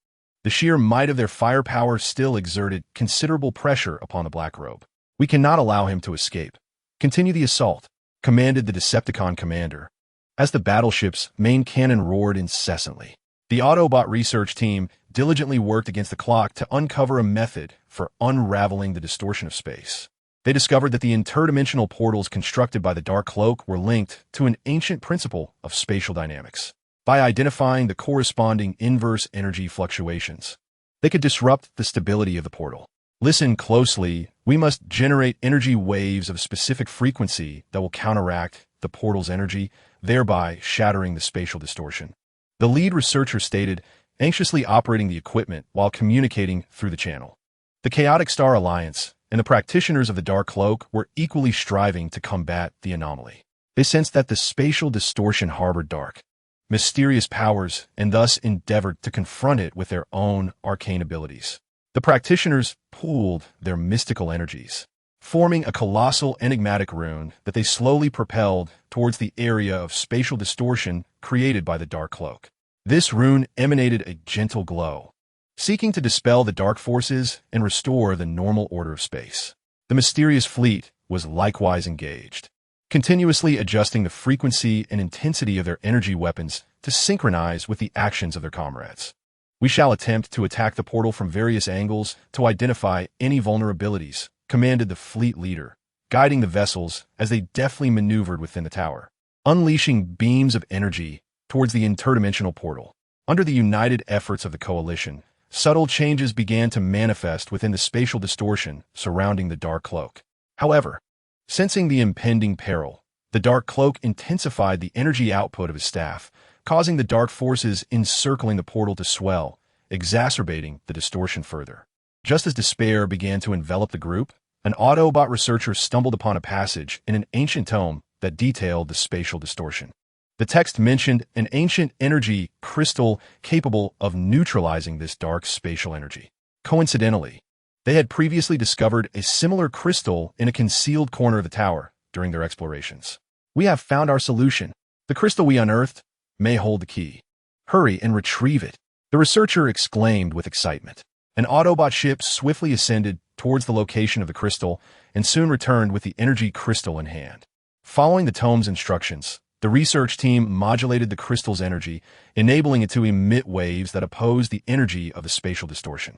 A: The sheer might of their firepower still exerted considerable pressure upon the Black Robe. "We cannot allow him to escape. Continue the assault," commanded the Decepticon commander, as the battleship's main cannon roared incessantly. The Autobot research team diligently worked against the clock to uncover a method for unraveling the distortion of space. They discovered that the interdimensional portals constructed by the Dark Cloak were linked to an ancient principle of spatial dynamics. By identifying the corresponding inverse energy fluctuations, they could disrupt the stability of the portal. Listen closely. We must generate energy waves of specific frequency that will counteract the portal's energy, thereby shattering the spatial distortion. The lead researcher stated, anxiously operating the equipment while communicating through the channel. The Chaotic Star Alliance and the practitioners of the Dark Cloak were equally striving to combat the anomaly. They sensed that the spatial distortion harbored dark, mysterious powers and thus endeavored to confront it with their own arcane abilities. The practitioners pooled their mystical energies, forming a colossal enigmatic rune that they slowly propelled towards the area of spatial distortion created by the Dark Cloak. This rune emanated a gentle glow, seeking to dispel the dark forces and restore the normal order of space. The mysterious fleet was likewise engaged, continuously adjusting the frequency and intensity of their energy weapons to synchronize with the actions of their comrades. We shall attempt to attack the portal from various angles to identify any vulnerabilities, commanded the fleet leader, guiding the vessels as they deftly maneuvered within the tower, unleashing beams of energy towards the interdimensional portal. Under the united efforts of the coalition, subtle changes began to manifest within the spatial distortion surrounding the Dark Cloak. However, sensing the impending peril, the Dark Cloak intensified the energy output of his staff, causing the dark forces encircling the portal to swell, exacerbating the distortion further. Just as despair began to envelop the group, an Autobot researcher stumbled upon a passage in an ancient tome that detailed the spatial distortion. The text mentioned an ancient energy crystal capable of neutralizing this dark spatial energy. Coincidentally, they had previously discovered a similar crystal in a concealed corner of the tower during their explorations. We have found our solution. The crystal we unearthed may hold the key. Hurry and retrieve it, the researcher exclaimed with excitement. An Autobot ship swiftly ascended towards the location of the crystal and soon returned with the energy crystal in hand. Following the tome's instructions, the research team modulated the crystal's energy, enabling it to emit waves that opposed the energy of the spatial distortion.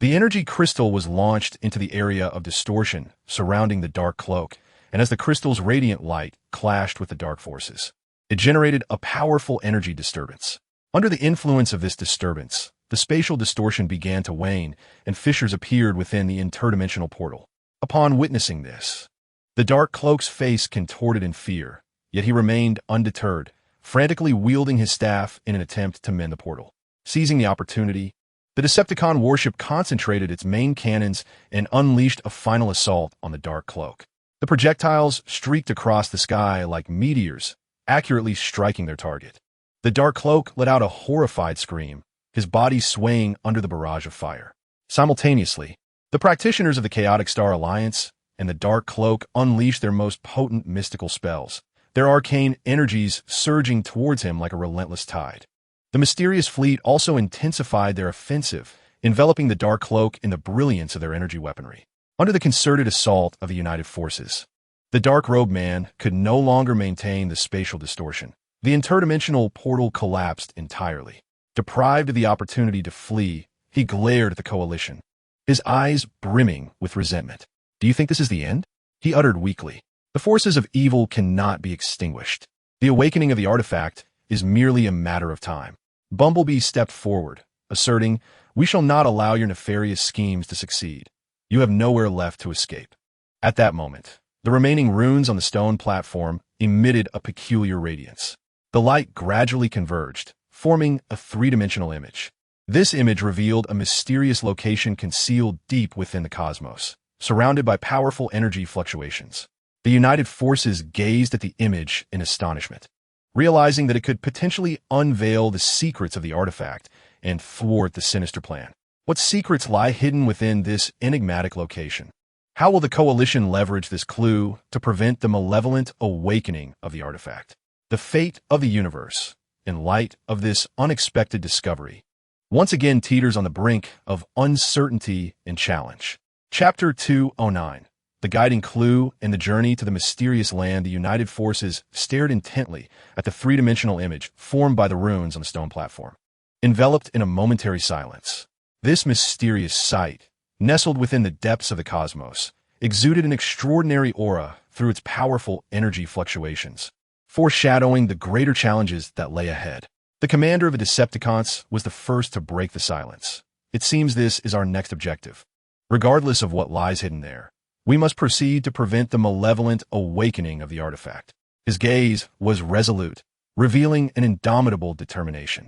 A: The energy crystal was launched into the area of distortion surrounding the Dark Cloak, and as the crystal's radiant light clashed with the dark forces, it generated a powerful energy disturbance. Under the influence of this disturbance, the spatial distortion began to wane, and fissures appeared within the interdimensional portal. Upon witnessing this, the Dark Cloak's face contorted in fear, yet he remained undeterred, frantically wielding his staff in an attempt to mend the portal. Seizing the opportunity, the Decepticon warship concentrated its main cannons and unleashed a final assault on the Dark Cloak. The projectiles streaked across the sky like meteors, accurately striking their target. The Dark Cloak let out a horrified scream, his body swaying under the barrage of fire. Simultaneously, the practitioners of the Chaotic Star Alliance and the Dark Cloak unleashed their most potent mystical spells, their arcane energies surging towards him like a relentless tide. The mysterious fleet also intensified their offensive, enveloping the Dark Cloak in the brilliance of their energy weaponry. Under the concerted assault of the united forces, the Dark-Robed Man could no longer maintain the spatial distortion. The interdimensional portal collapsed entirely. Deprived of the opportunity to flee, he glared at the coalition, his eyes brimming with resentment. "Do you think this is the end?" he uttered weakly. "The forces of evil cannot be extinguished. The awakening of the artifact is merely a matter of time." Bumblebee stepped forward, asserting, "We shall not allow your nefarious schemes to succeed. You have nowhere left to escape." At that moment, the remaining runes on the stone platform emitted a peculiar radiance. The light gradually converged, forming a three-dimensional image. This image revealed a mysterious location concealed deep within the cosmos, surrounded by powerful energy fluctuations. The united forces gazed at the image in astonishment, realizing that it could potentially unveil the secrets of the artifact and thwart the sinister plan. What secrets lie hidden within this enigmatic location? How will the coalition leverage this clue to prevent the malevolent awakening of the artifact? The fate of the universe, in light of this unexpected discovery, once again teeters on the brink of uncertainty and challenge. Chapter 209. The guiding clue and the journey to the mysterious land. The united forces stared intently at the three-dimensional image formed by the runes on the stone platform. Enveloped in a momentary silence, this mysterious sight, nestled within the depths of the cosmos, exuded an extraordinary aura through its powerful energy fluctuations, foreshadowing the greater challenges that lay ahead. The commander of the Decepticons was the first to break the silence. "It seems this is our next objective. Regardless of what lies hidden there, we must proceed to prevent the malevolent awakening of the artifact." His gaze was resolute, revealing an indomitable determination.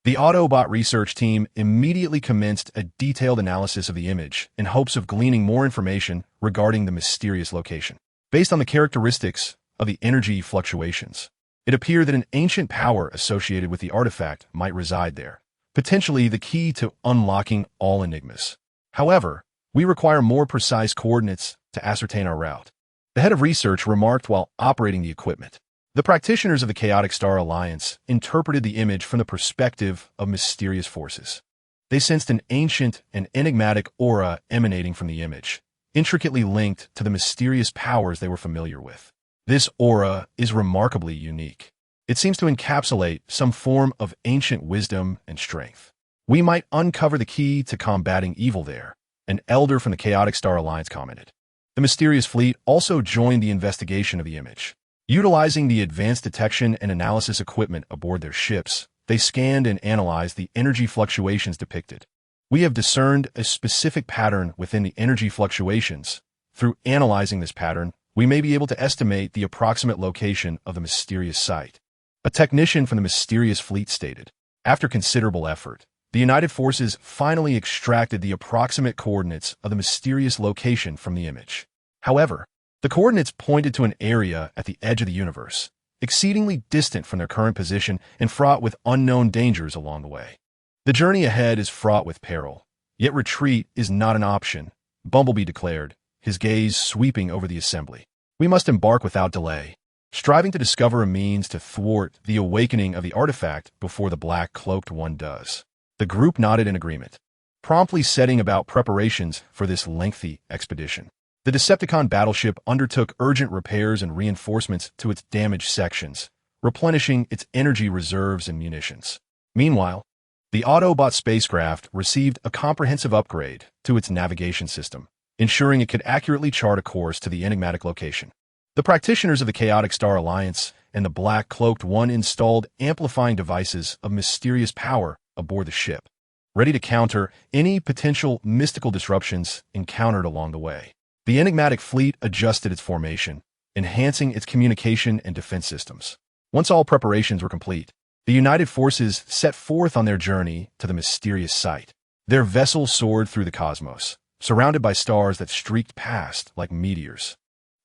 A: The Autobot research team immediately commenced a detailed analysis of the image in hopes of gleaning more information regarding the mysterious location. Based on the characteristics of the energy fluctuations, it appeared that an ancient power associated with the artifact might reside there, potentially the key to unlocking all enigmas. However, we require more precise coordinates to ascertain our route. The head of research remarked while operating the equipment. The practitioners of the Chaotic Star Alliance interpreted the image from the perspective of mysterious forces. They sensed an ancient and enigmatic aura emanating from the image, intricately linked to the mysterious powers they were familiar with. This aura is remarkably unique. It seems to encapsulate some form of ancient wisdom and strength. We might uncover the key to combating evil there, an elder from the Chaotic Star Alliance commented. The mysterious fleet also joined the investigation of the image. Utilizing the advanced detection and analysis equipment aboard their ships, they scanned and analyzed the energy fluctuations depicted. We have discerned a specific pattern within the energy fluctuations. Through analyzing this pattern, we may be able to estimate the approximate location of the mysterious site. A technician from the mysterious fleet stated. After considerable effort, the United Forces finally extracted the approximate coordinates of the mysterious location from the image. However, the coordinates pointed to an area at the edge of the universe, exceedingly distant from their current position and fraught with unknown dangers along the way. The journey ahead is fraught with peril, yet retreat is not an option, Bumblebee declared, his gaze sweeping over the assembly. We must embark without delay, striving to discover a means to thwart the awakening of the artifact before the black-cloaked one does. The group nodded in agreement, promptly setting about preparations for this lengthy expedition. The Decepticon battleship undertook urgent repairs and reinforcements to its damaged sections, replenishing its energy reserves and munitions. Meanwhile, the Autobot spacecraft received a comprehensive upgrade to its navigation system, ensuring it could accurately chart a course to the enigmatic location. The practitioners of the Chaotic Star Alliance and the Black-Cloaked One installed amplifying devices of mysterious power aboard the ship, ready to counter any potential mystical disruptions encountered along the way. The enigmatic fleet adjusted its formation, enhancing its communication and defense systems. Once all preparations were complete, the United Forces set forth on their journey to the mysterious site. Their vessel soared through the cosmos, surrounded by stars that streaked past like meteors.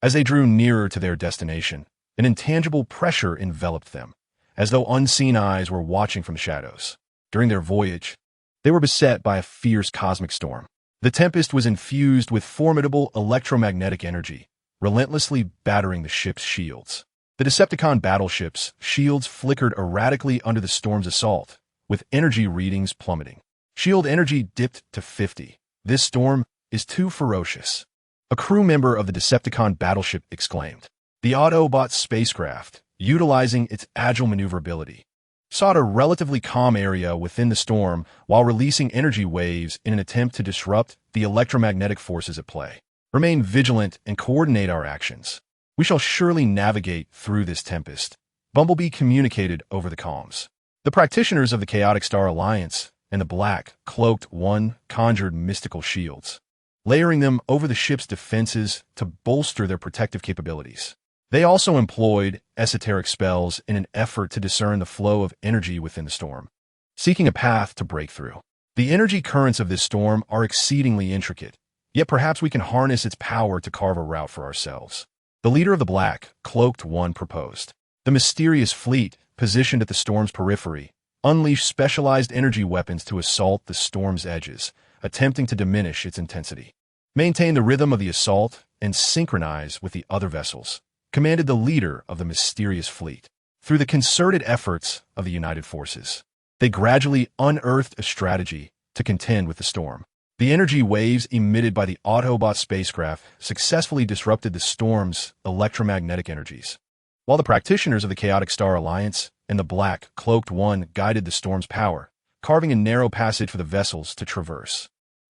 A: As they drew nearer to their destination, an intangible pressure enveloped them, as though unseen eyes were watching from the shadows. During their voyage, they were beset by a fierce cosmic storm. The tempest was infused with formidable electromagnetic energy, relentlessly battering the ship's shields. The Decepticon battleship's shields flickered erratically under the storm's assault, with energy readings plummeting. Shield energy dipped to 50. This storm is too ferocious, a crew member of the Decepticon battleship exclaimed. The Autobot spacecraft, utilizing its agile maneuverability, sought a relatively calm area within the storm while releasing energy waves in an attempt to disrupt the electromagnetic forces at play. Remain vigilant and coordinate our actions. We shall surely navigate through this tempest, Bumblebee communicated over the comms. The practitioners of the Chaotic Star Alliance and the Black-Cloaked One conjured mystical shields, layering them over the ship's defenses to bolster their protective capabilities. They also employed esoteric spells in an effort to discern the flow of energy within the storm, seeking a path to break through. The energy currents of this storm are exceedingly intricate, yet perhaps we can harness its power to carve a route for ourselves. The leader of the Black-Cloaked One proposed. The mysterious fleet, positioned at the storm's periphery, unleashed specialized energy weapons to assault the storm's edges, attempting to diminish its intensity. Maintain the rhythm of the assault and synchronize with the other vessels, commanded the leader of the mysterious fleet. Through the concerted efforts of the United Forces, they gradually unearthed a strategy to contend with the storm. The energy waves emitted by the Autobot spacecraft successfully disrupted the storm's electromagnetic energies, while the practitioners of the Chaotic Star Alliance and the Black-Cloaked One guided the storm's power, carving a narrow passage for the vessels to traverse.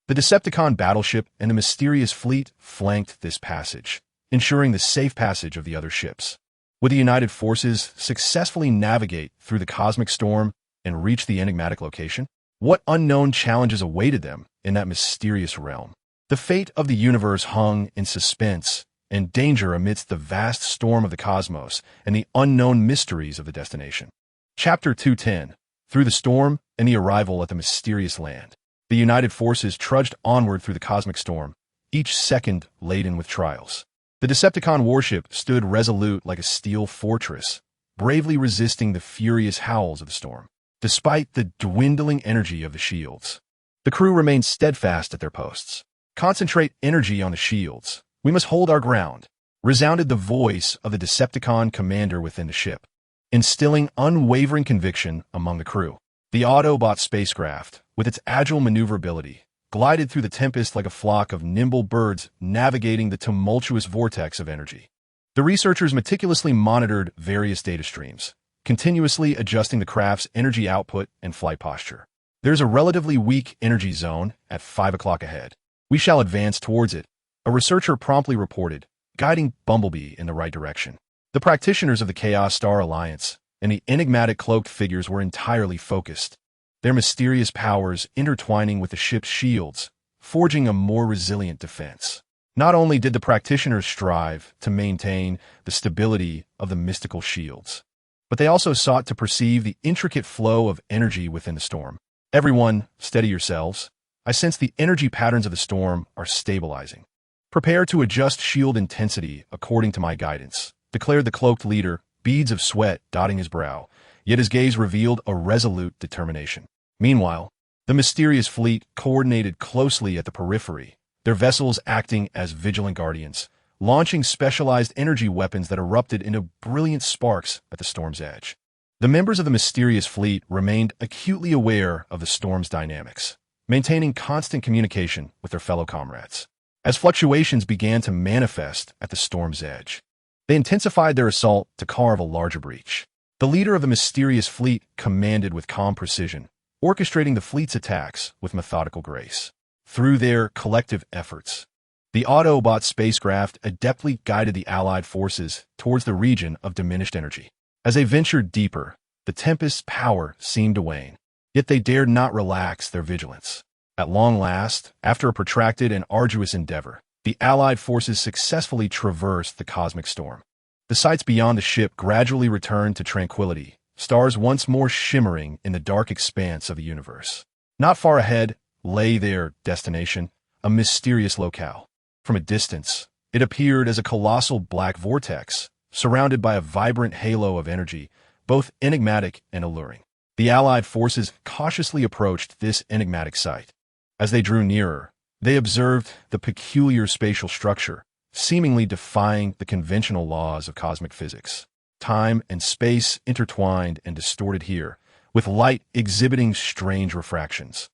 A: The Decepticon battleship and the mysterious fleet flanked this passage, ensuring the safe passage of the other ships. Would the United Forces successfully navigate through the cosmic storm and reach the enigmatic location? What unknown challenges awaited them in that mysterious realm? The fate of the universe hung in suspense and danger amidst the vast storm of the cosmos and the unknown mysteries of the destination. Chapter 210, Through the Storm and the Arrival at the Mysterious Land. The United Forces trudged onward through the cosmic storm, each second laden with trials. The Decepticon warship stood resolute like a steel fortress, bravely resisting the furious howls of the storm. Despite the dwindling energy of the shields, the crew remained steadfast at their posts. Concentrate energy on the shields, We must hold our ground, resounded the voice of the Decepticon commander within the ship, instilling unwavering conviction among the crew. The Autobot spacecraft, with its agile maneuverability, glided through the tempest like a flock of nimble birds navigating the tumultuous vortex of energy. The researchers meticulously monitored various data streams, continuously adjusting the craft's energy output and flight posture. There's a relatively weak energy zone at 5 o'clock ahead. We shall advance towards it, a researcher promptly reported, guiding Bumblebee in the right direction. The practitioners of the Chaos Star Alliance and the enigmatic cloaked figures were entirely focused, their mysterious powers intertwining with the ship's shields, forging a more resilient defense. Not only did the practitioners strive to maintain the stability of the mystical shields, but they also sought to perceive the intricate flow of energy within the storm. Everyone, steady yourselves. I sense the energy patterns of the storm are stabilizing. Prepare to adjust shield intensity according to my guidance, declared the cloaked leader, beads of sweat dotting his brow, yet his gaze revealed a resolute determination. Meanwhile, the mysterious fleet coordinated closely at the periphery, their vessels acting as vigilant guardians, launching specialized energy weapons that erupted into brilliant sparks at the storm's edge. The members of the mysterious fleet remained acutely aware of the storm's dynamics, maintaining constant communication with their fellow comrades. As fluctuations began to manifest at the storm's edge, they intensified their assault to carve a larger breach. The leader of the mysterious fleet commanded with calm precision, orchestrating the fleet's attacks with methodical grace. Through their collective efforts, the Autobot spacecraft adeptly guided the Allied forces towards the region of diminished energy. As they ventured deeper, the Tempest's power seemed to wane, yet they dared not relax their vigilance. At long last, after a protracted and arduous endeavor, the Allied forces successfully traversed the cosmic storm. The sights beyond the ship gradually returned to tranquility, stars once more shimmering in the dark expanse of the universe. Not far ahead lay their destination, a mysterious locale. From a distance, it appeared as a colossal black vortex, surrounded by a vibrant halo of energy, both enigmatic and alluring. The Allied forces cautiously approached this enigmatic sight. As they drew nearer, they observed the peculiar spatial structure, seemingly defying the conventional laws of cosmic physics. Time and space intertwined and distorted here, with light exhibiting strange refractions.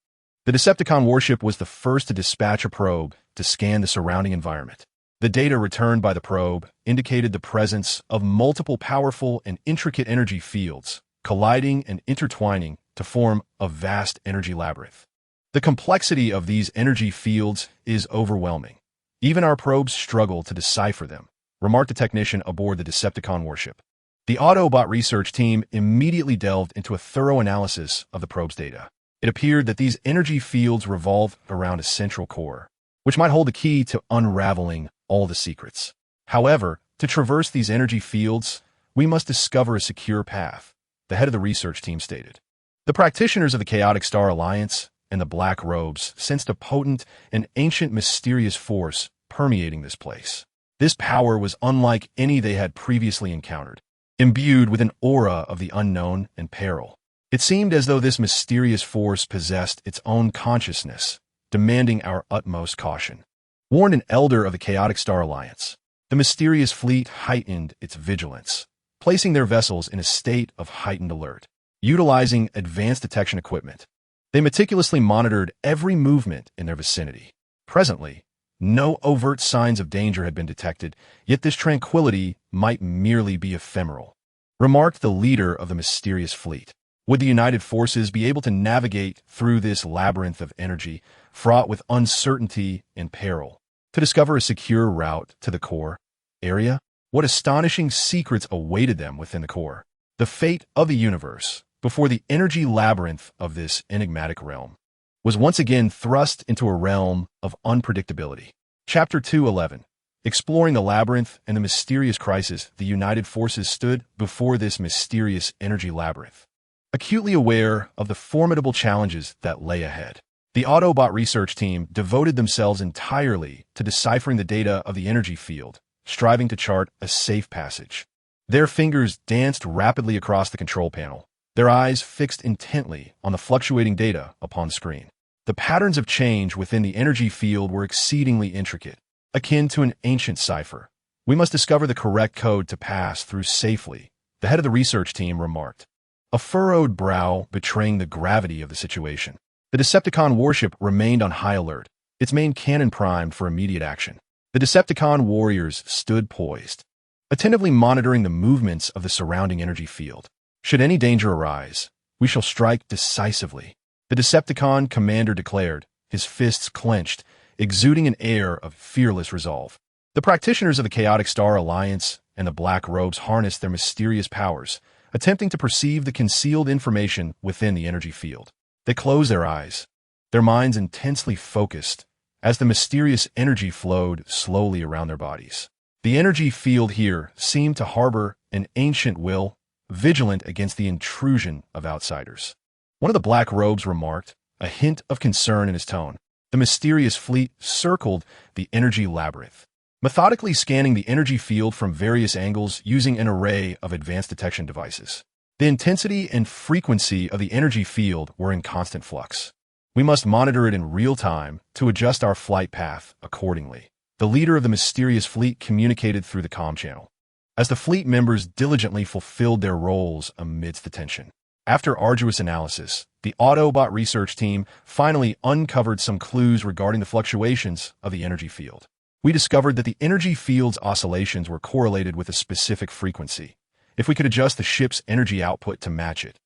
A: The Decepticon warship was the first to dispatch a probe to scan the surrounding environment. The data returned by the probe indicated the presence of multiple powerful and intricate energy fields, colliding and intertwining to form a vast energy labyrinth. The complexity of these energy fields is overwhelming. Even our probes struggle to decipher them, remarked a technician aboard the Decepticon warship. The Autobot research team immediately delved into a thorough analysis of the probe's data. It appeared that these energy fields revolved around a central core, which might hold the key to unraveling all the secrets. However, to traverse these energy fields, we must discover a secure path, the head of the research team stated. The practitioners of the Chaotic Star Alliance and the Black Robes sensed a potent and ancient mysterious force permeating this place. This power was unlike any they had previously encountered, imbued with an aura of the unknown and peril. It seemed as though this mysterious force possessed its own consciousness, demanding our utmost caution. Warned an elder of the Chaotic Star Alliance, the mysterious fleet heightened its vigilance, placing their vessels in a state of heightened alert. Utilizing advanced detection equipment, they meticulously monitored every movement in their vicinity. Presently, no overt signs of danger had been detected, yet this tranquility might merely be ephemeral, remarked the leader of the mysterious fleet. Would the united forces be able to navigate through this labyrinth of energy, fraught with uncertainty and peril, to discover a secure route to the core area? What astonishing secrets awaited them within the core? The fate of the universe, before the energy labyrinth of this enigmatic realm, was once again thrust into a realm of unpredictability. Chapter 2:11. Exploring the labyrinth and the mysterious crisis, the united forces stood before this mysterious energy labyrinth, acutely aware of the formidable challenges that lay ahead. The Autobot research team devoted themselves entirely to deciphering the data of the energy field, striving to chart a safe passage. Their fingers danced rapidly across the control panel, their eyes fixed intently on the fluctuating data upon screen. The patterns of change within the energy field were exceedingly intricate, akin to an ancient cipher. We must discover the correct code to pass through safely, the head of the research team remarked, a furrowed brow betraying the gravity of the situation. The Decepticon warship remained on high alert, its main cannon primed for immediate action. The Decepticon warriors stood poised, attentively monitoring the movements of the surrounding energy field. Should any danger arise, we shall strike decisively, the Decepticon commander declared, his fists clenched, exuding an air of fearless resolve. The practitioners of the Chaotic Star Alliance and the Black Robes harnessed their mysterious powers, attempting to perceive the concealed information within the energy field. They closed their eyes, their minds intensely focused, as the mysterious energy flowed slowly around their bodies. The energy field here seemed to harbor an ancient will, vigilant against the intrusion of outsiders. One of the Black Robes remarked, a hint of concern in his tone. The mysterious fleet circled the energy labyrinth, methodically scanning the energy field from various angles using an array of advanced detection devices. The intensity and frequency of the energy field were in constant flux. We must monitor it in real time to adjust our flight path accordingly, the leader of the mysterious fleet communicated through the comm channel, as the fleet members diligently fulfilled their roles amidst the tension. After arduous analysis, the Autobot research team finally uncovered some clues regarding the fluctuations of the energy field. We discovered that the energy field's oscillations were correlated with a specific frequency. If we could adjust the ship's energy output to match it,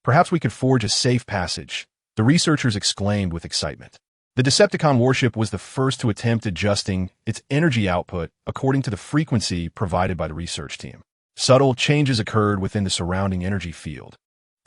A: perhaps we could forge a safe passage, the researchers exclaimed with excitement. The Decepticon warship was the first to attempt adjusting its energy output according to the frequency provided by the research team. Subtle changes occurred within the surrounding energy field.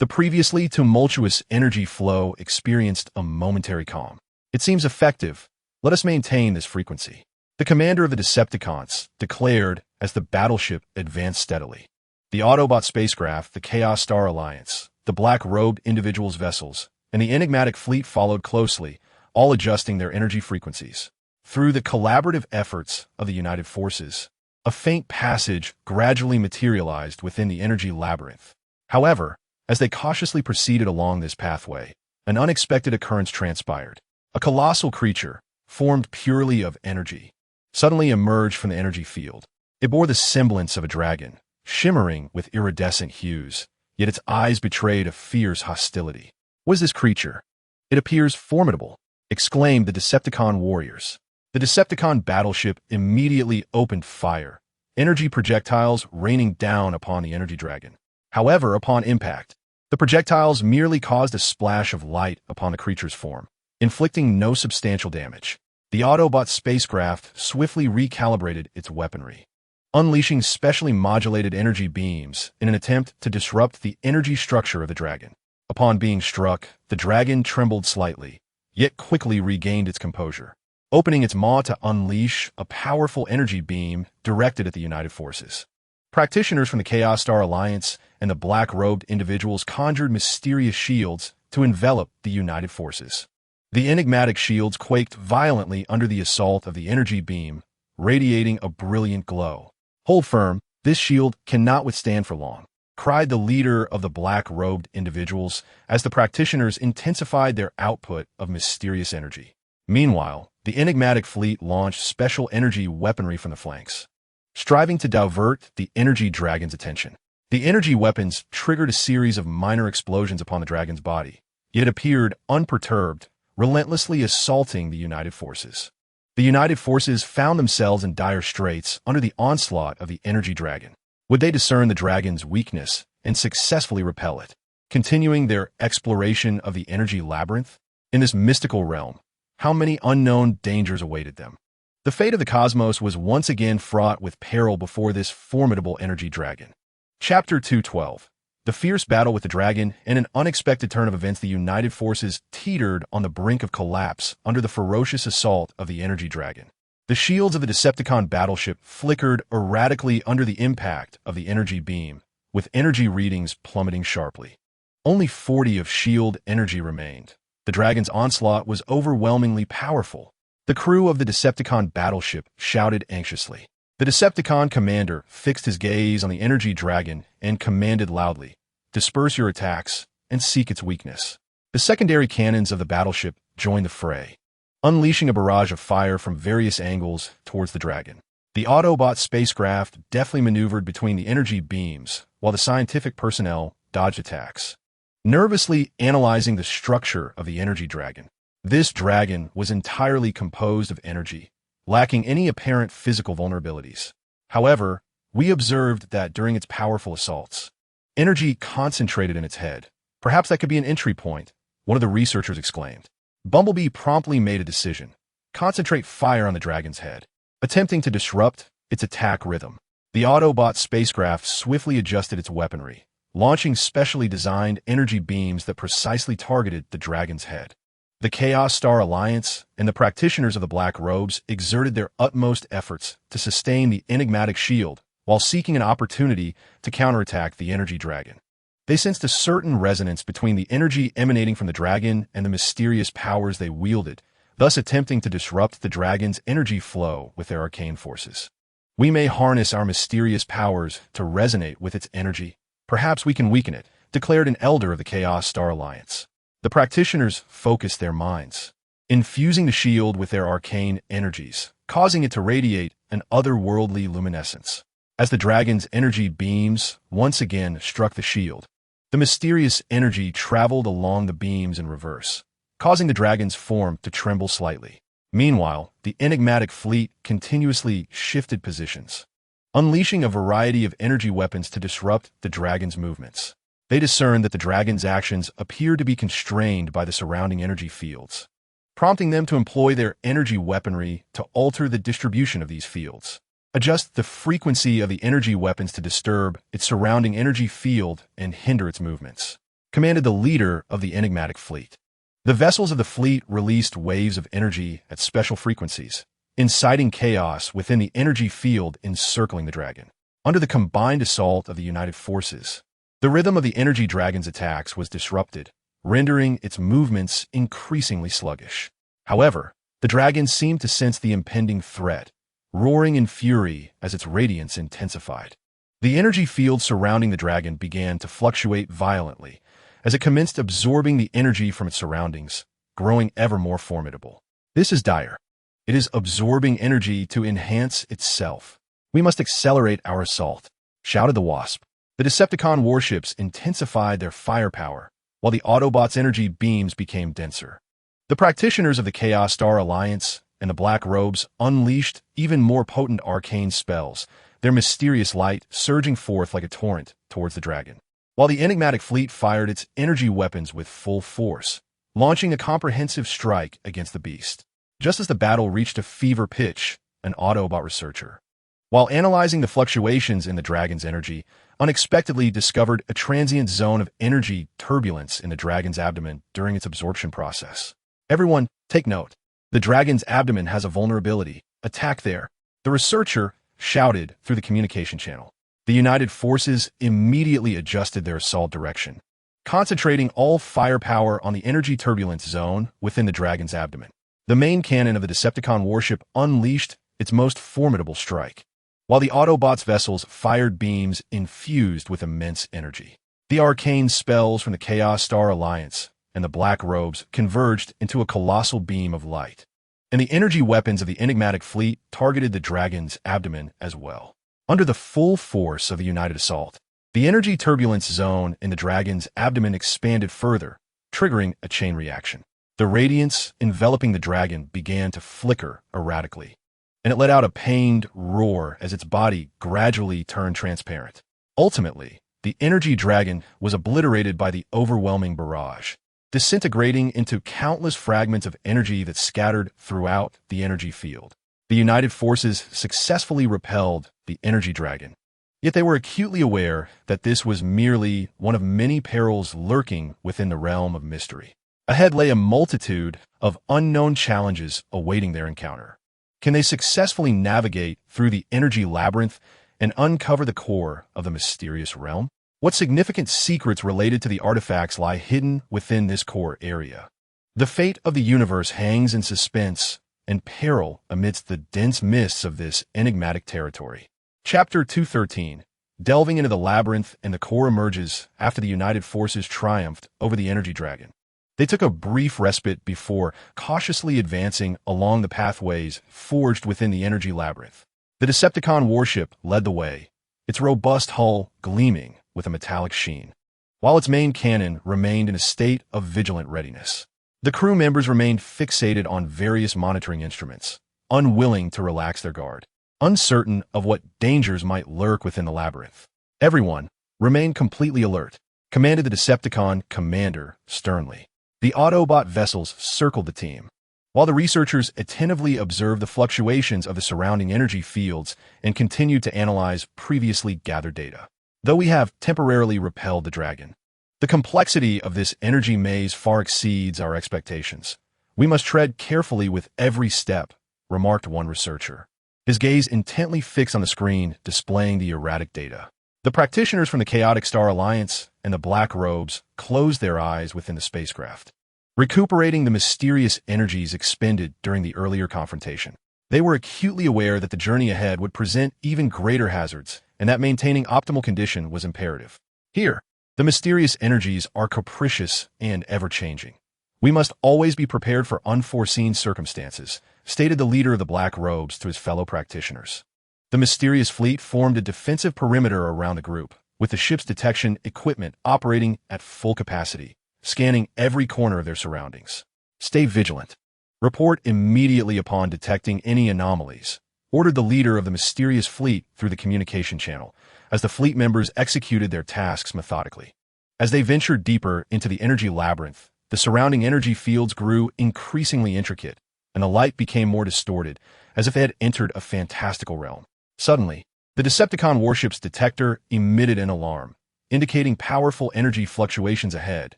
A: The previously tumultuous energy flow experienced a momentary calm. It seems effective. Let us maintain this frequency, the commander of the Decepticons declared as the battleship advanced steadily. The Autobot spacecraft, the Chaos Star Alliance, the black-robed individuals' vessels, and the enigmatic fleet followed closely, all adjusting their energy frequencies. Through the collaborative efforts of the United Forces, a faint passage gradually materialized within the energy labyrinth. However, as they cautiously proceeded along this pathway, an unexpected occurrence transpired. A colossal creature, formed purely of energy, suddenly emerged from the energy field. It bore the semblance of a dragon, shimmering with iridescent hues, yet its eyes betrayed a fierce hostility. What is this creature? It appears formidable, exclaimed the Decepticon warriors. The Decepticon battleship immediately opened fire, energy projectiles raining down upon the energy dragon. However, upon impact, the projectiles merely caused a splash of light upon the creature's form, inflicting no substantial damage. The Autobot spacecraft swiftly recalibrated its weaponry, unleashing specially modulated energy beams in an attempt to disrupt the energy structure of the dragon. Upon being struck, the dragon trembled slightly, yet quickly regained its composure, opening its maw to unleash a powerful energy beam directed at the United Forces. Practitioners from the Chaos Star Alliance and the black-robed individuals conjured mysterious shields to envelop the United Forces. The enigmatic shields quaked violently under the assault of the energy beam, radiating a brilliant glow. "Hold firm, this shield cannot withstand for long," cried the leader of the black-robed individuals as the practitioners intensified their output of mysterious energy. Meanwhile, the enigmatic fleet launched special energy weaponry from the flanks, striving to divert the energy dragon's attention. The energy weapons triggered a series of minor explosions upon the dragon's body, yet appeared unperturbed, relentlessly assaulting the United Forces. The United Forces found themselves in dire straits under the onslaught of the energy dragon. Would they discern the dragon's weakness and successfully repel it, continuing their exploration of the energy labyrinth? In this mystical realm, how many unknown dangers awaited them? The fate of the cosmos was once again fraught with peril before this formidable energy dragon. Chapter 212. The fierce battle with the dragon. In an unexpected turn of events, the United Forces teetered on the brink of collapse under the ferocious assault of the energy dragon. The shields of the Decepticon battleship flickered erratically under the impact of the energy beam, with energy readings plummeting sharply. Only 40 of shield energy remained. The dragon's onslaught was overwhelmingly powerful. The crew of the Decepticon battleship shouted anxiously. The Decepticon commander fixed his gaze on the energy dragon and commanded loudly, "Disperse your attacks and seek its weakness." The secondary cannons of the battleship joined the fray, unleashing a barrage of fire from various angles towards the dragon. The Autobot spacecraft deftly maneuvered between the energy beams, while the scientific personnel dodged attacks, nervously analyzing the structure of the energy dragon. This dragon was entirely composed of energy, lacking any apparent physical vulnerabilities. However, we observed that during its powerful assaults, energy concentrated in its head. Perhaps that could be an entry point, one of the researchers exclaimed. Bumblebee promptly made a decision: concentrate fire on the dragon's head, attempting to disrupt its attack rhythm. The Autobot spacecraft swiftly adjusted its weaponry, launching specially designed energy beams that precisely targeted the dragon's head. The Chaos Star Alliance and the practitioners of the Black Robes exerted their utmost efforts to sustain the enigmatic shield while seeking an opportunity to counterattack the energy dragon. They sensed a certain resonance between the energy emanating from the dragon and the mysterious powers they wielded, thus attempting to disrupt the dragon's energy flow with their arcane forces. We may harness our mysterious powers to resonate with its energy. Perhaps we can weaken it, declared an elder of the Chaos Star Alliance. The practitioners focused their minds, infusing the shield with their arcane energies, causing it to radiate an otherworldly luminescence. As the dragon's energy beams once again struck the shield, the mysterious energy traveled along the beams in reverse, causing the dragon's form to tremble slightly. Meanwhile, the enigmatic fleet continuously shifted positions, unleashing a variety of energy weapons to disrupt the dragon's movements. They discerned that the dragon's actions appeared to be constrained by the surrounding energy fields, prompting them to employ their energy weaponry to alter the distribution of these fields. Adjust the frequency of the energy weapons to disturb its surrounding energy field and hinder its movements, commanded the leader of the enigmatic fleet. The vessels of the fleet released waves of energy at special frequencies, inciting chaos within the energy field encircling the dragon. Under the combined assault of the united forces, the rhythm of the energy dragon's attacks was disrupted, rendering its movements increasingly sluggish. However, the dragon seemed to sense the impending threat, roaring in fury as its radiance intensified. The energy field surrounding the dragon began to fluctuate violently as it commenced absorbing the energy from its surroundings, growing ever more formidable. This is dire. It is absorbing energy to enhance itself. We must accelerate our assault, shouted the Wasp. The Decepticon warships intensified their firepower, while the Autobots' energy beams became denser. The practitioners of the Chaos Star Alliance and the Black Robes unleashed even more potent arcane spells, their mysterious light surging forth like a torrent towards the dragon, while the enigmatic fleet fired its energy weapons with full force, launching a comprehensive strike against the beast. Just as the battle reached a fever pitch, an Autobot researcher, while analyzing the fluctuations in the dragon's energy, unexpectedly discovered a transient zone of energy turbulence in the dragon's abdomen during its absorption process. Everyone, take note. The dragon's abdomen has a vulnerability. Attack there. The researcher shouted through the communication channel. The united forces immediately adjusted their assault direction, concentrating all firepower on the energy turbulence zone within the dragon's abdomen. The main cannon of the Decepticon warship unleashed its most formidable strike, while the Autobots' vessels fired beams infused with immense energy. The arcane spells from the Chaos Star Alliance and the Black Robes converged into a colossal beam of light, and the energy weapons of the enigmatic fleet targeted the dragon's abdomen as well. Under the full force of the united assault, the energy turbulence zone in the dragon's abdomen expanded further, triggering a chain reaction. The radiance enveloping the dragon began to flicker erratically, and it let out a pained roar as its body gradually turned transparent. Ultimately, the energy dragon was obliterated by the overwhelming barrage, disintegrating into countless fragments of energy that scattered throughout the energy field. The united forces successfully repelled the energy dragon, yet they were acutely aware that this was merely one of many perils lurking within the realm of mystery. Ahead lay a multitude of unknown challenges awaiting their encounter. Can they successfully navigate through the energy labyrinth and uncover the core of the mysterious realm? What significant secrets related to the artifacts lie hidden within this core area? The fate of the universe hangs in suspense and peril amidst the dense mists of this enigmatic territory. Chapter 213. Delving into the labyrinth and the core emerges after the united forces triumphed over the energy dragon. They took a brief respite before cautiously advancing along the pathways forged within the energy labyrinth. The Decepticon warship led the way, its robust hull gleaming with a metallic sheen, while its main cannon remained in a state of vigilant readiness. The crew members remained fixated on various monitoring instruments, unwilling to relax their guard, uncertain of what dangers might lurk within the labyrinth. Everyone remained completely alert, commanded the Decepticon commander sternly. The Autobot vessels circled the team, while the researchers attentively observed the fluctuations of the surrounding energy fields and continued to analyze previously gathered data. Though we have temporarily repelled the dragon, the complexity of this energy maze far exceeds our expectations. We must tread carefully with every step, remarked one researcher, his gaze intently fixed on the screen displaying the erratic data. The practitioners from the Chaotic Star Alliance and the Black Robes closed their eyes within the spacecraft, recuperating the mysterious energies expended during the earlier confrontation. They were acutely aware that the journey ahead would present even greater hazards and that maintaining optimal condition was imperative. Here, the mysterious energies are capricious and ever-changing. We must always be prepared for unforeseen circumstances, stated the leader of the Black Robes to his fellow practitioners. The mysterious fleet formed a defensive perimeter around the group, with the ship's detection equipment operating at full capacity, scanning every corner of their surroundings. Stay vigilant. Report immediately upon detecting any anomalies, ordered the leader of the mysterious fleet through the communication channel, as the fleet members executed their tasks methodically. As they ventured deeper into the energy labyrinth, the surrounding energy fields grew increasingly intricate, and the light became more distorted, as if it had entered a fantastical realm. Suddenly, the Decepticon warship's detector emitted an alarm, indicating powerful energy fluctuations ahead,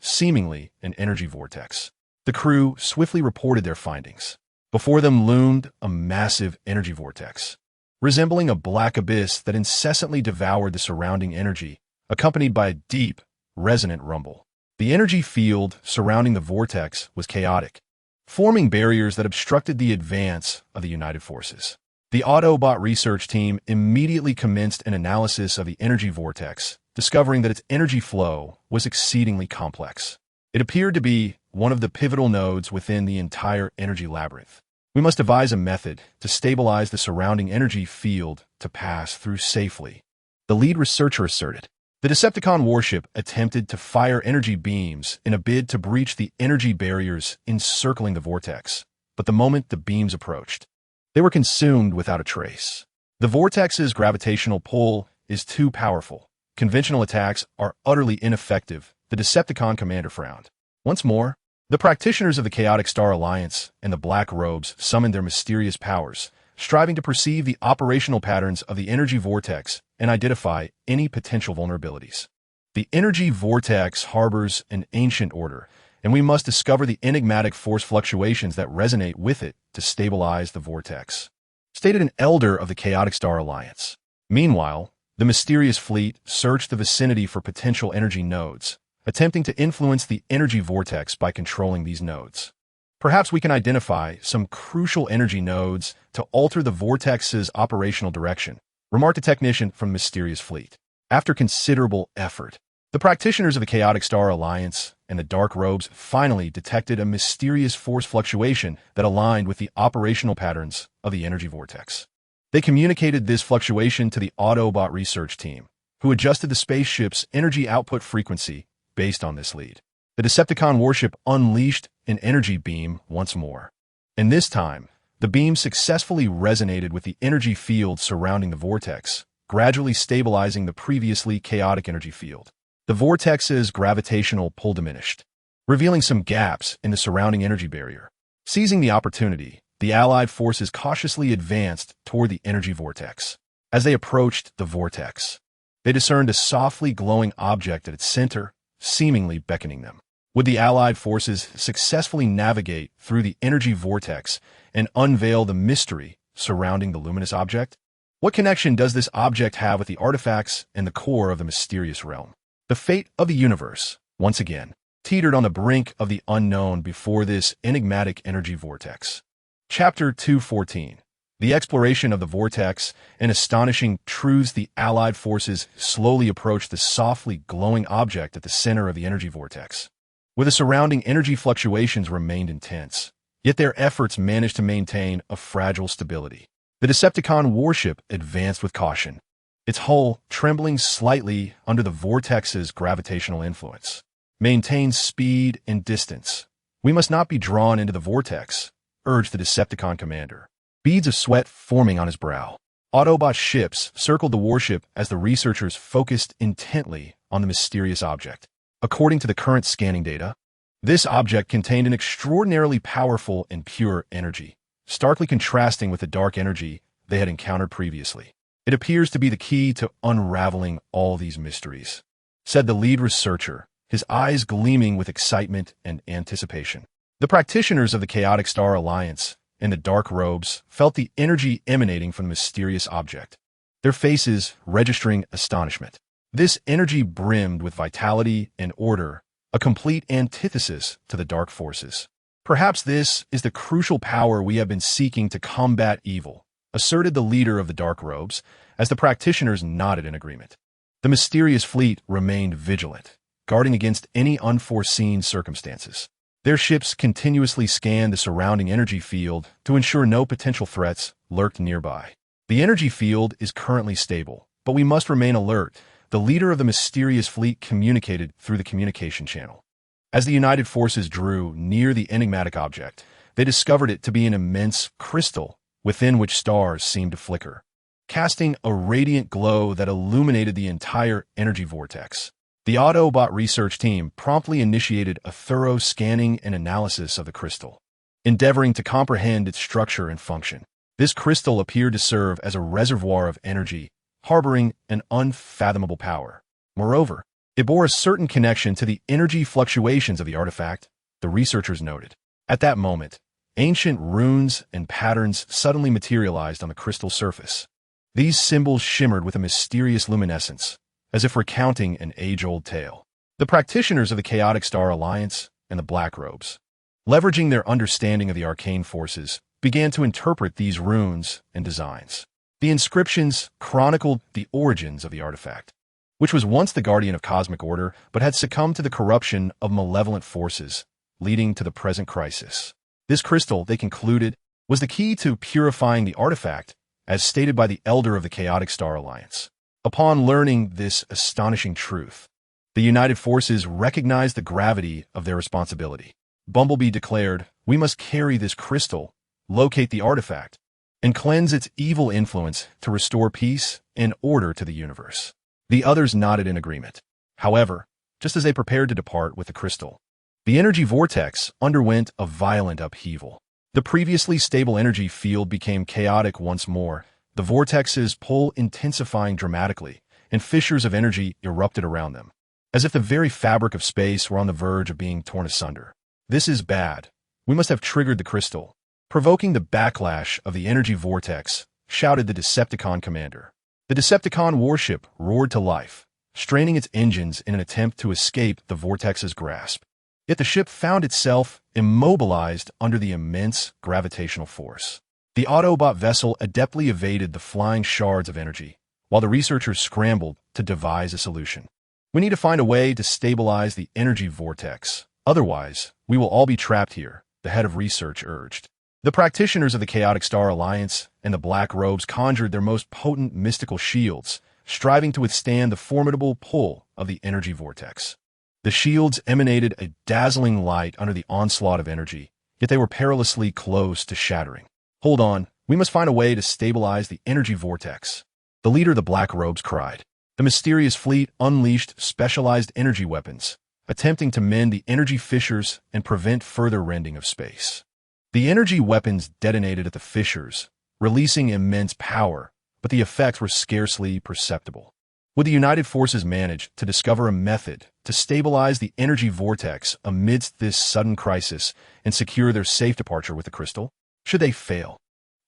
A: seemingly an energy vortex. The crew swiftly reported their findings. Before them loomed a massive energy vortex, resembling a black abyss that incessantly devoured the surrounding energy, accompanied by a deep, resonant rumble. The energy field surrounding the vortex was chaotic, forming barriers that obstructed the advance of the united forces. The Autobot research team immediately commenced an analysis of the energy vortex, discovering that its energy flow was exceedingly complex. It appeared to be one of the pivotal nodes within the entire energy labyrinth. We must devise a method to stabilize the surrounding energy field to pass through safely, the lead researcher asserted. The Decepticon warship attempted to fire energy beams in a bid to breach the energy barriers encircling the vortex, but the moment the beams approached, they were consumed without a trace. The vortex's gravitational pull is too powerful. Conventional attacks are utterly ineffective, the Decepticon commander frowned. Once more, the practitioners of the Chaotic Star Alliance and the Black Robes summoned their mysterious powers, striving to perceive the operational patterns of the energy vortex and identify any potential vulnerabilities. The energy vortex harbors an ancient order, and we must discover the enigmatic force fluctuations that resonate with it to stabilize the vortex, stated an elder of the Chaotic Star Alliance. Meanwhile, the mysterious fleet searched the vicinity for potential energy nodes, attempting to influence the energy vortex by controlling these nodes. Perhaps we can identify some crucial energy nodes to alter the vortex's operational direction, remarked a technician from the mysterious fleet. After considerable effort, the practitioners of the Chaotic Star Alliance and the Dark Robes finally detected a mysterious force fluctuation that aligned with the operational patterns of the energy vortex. They communicated this fluctuation to the Autobot research team, who adjusted the spaceship's energy output frequency based on this lead. The Decepticon warship unleashed an energy beam once more, and this time, the beam successfully resonated with the energy field surrounding the vortex, gradually stabilizing the previously chaotic energy field. The vortex's gravitational pull diminished, revealing some gaps in the surrounding energy barrier. Seizing the opportunity, the Allied forces cautiously advanced toward the energy vortex. As they approached the vortex, they discerned a softly glowing object at its center, seemingly beckoning them. Would the Allied forces successfully navigate through the energy vortex and unveil the mystery surrounding the luminous object? What connection does this object have with the artifacts and the core of the mysterious realm? The fate of the universe, once again, teetered on the brink of the unknown before this enigmatic energy vortex. Chapter 214. The exploration of the vortex and astonishing truths. The Allied forces slowly approached the softly glowing object at the center of the energy vortex. where the surrounding energy fluctuations remained intense. Yet their efforts managed to maintain a fragile stability. The Decepticon warship advanced with caution, its hull trembling slightly under the vortex's gravitational influence. Maintain speed and distance. We must not be drawn into the vortex, urged the Decepticon commander, beads of sweat forming on his brow. Autobot ships circled the warship as the researchers focused intently on the mysterious object. According to the current scanning data, this object contained an extraordinarily powerful and pure energy, starkly contrasting with the dark energy they had encountered previously. It appears to be the key to unraveling all these mysteries, said the lead researcher, his eyes gleaming with excitement and anticipation. The practitioners of the Chaotic Star Alliance in the dark robes felt the energy emanating from the mysterious object, their faces registering astonishment. This energy brimmed with vitality and order, a complete antithesis to the dark forces. Perhaps this is the crucial power we have been seeking to combat evil, asserted the leader of the dark robes, as the practitioners nodded in agreement. The mysterious fleet remained vigilant, guarding against any unforeseen circumstances. Their ships continuously scanned the surrounding energy field to ensure no potential threats lurked nearby. The energy field is currently stable, but we must remain alert, the leader of the mysterious fleet communicated through the communication channel. As the United Forces drew near the enigmatic object, they discovered it to be an immense crystal within which stars seemed to flicker, casting a radiant glow that illuminated the entire energy vortex. The Autobot research team promptly initiated a thorough scanning and analysis of the crystal, endeavoring to comprehend its structure and function. This crystal appeared to serve as a reservoir of energy, harboring an unfathomable power. Moreover, it bore a certain connection to the energy fluctuations of the artifact, the researchers noted. At that moment, ancient runes and patterns suddenly materialized on the crystal surface. These symbols shimmered with a mysterious luminescence, as if recounting an age-old tale. The practitioners of the Chaotic Star Alliance and the Black Robes, leveraging their understanding of the arcane forces, began to interpret these runes and designs. The inscriptions chronicled the origins of the artifact, which was once the guardian of cosmic order but had succumbed to the corruption of malevolent forces, leading to the present crisis. This crystal, they concluded, was the key to purifying the artifact, as stated by the Elder of the Chaotic Star Alliance. Upon learning this astonishing truth, the United Forces recognized the gravity of their responsibility. Bumblebee declared, "We must carry this crystal, locate the artifact, and cleanse its evil influence to restore peace and order to the universe." The others nodded in agreement. However, just as they prepared to depart with the crystal, the energy vortex underwent a violent upheaval. The previously stable energy field became chaotic once more, the vortex's pull intensifying dramatically, and fissures of energy erupted around them, as if the very fabric of space were on the verge of being torn asunder. "This is bad. We must have triggered the crystal, provoking the backlash of the energy vortex," shouted the Decepticon commander. The Decepticon warship roared to life, straining its engines in an attempt to escape the vortex's grasp. Yet the ship found itself immobilized under the immense gravitational force. The Autobot vessel adeptly evaded the flying shards of energy, while the researchers scrambled to devise a solution. "We need to find a way to stabilize the energy vortex. Otherwise, we will all be trapped here," the head of research urged. The practitioners of the Chaotic Star Alliance and the Black Robes conjured their most potent mystical shields, striving to withstand the formidable pull of the energy vortex. The shields emanated a dazzling light under the onslaught of energy, yet they were perilously close to shattering. "Hold on, we must find a way to stabilize the energy vortex," the leader of the Black Robes cried. The mysterious fleet unleashed specialized energy weapons, attempting to mend the energy fissures and prevent further rending of space. The energy weapons detonated at the fissures, releasing immense power, but the effects were scarcely perceptible. Would the United Forces manage to discover a method to stabilize the energy vortex amidst this sudden crisis and secure their safe departure with the crystal? Should they fail,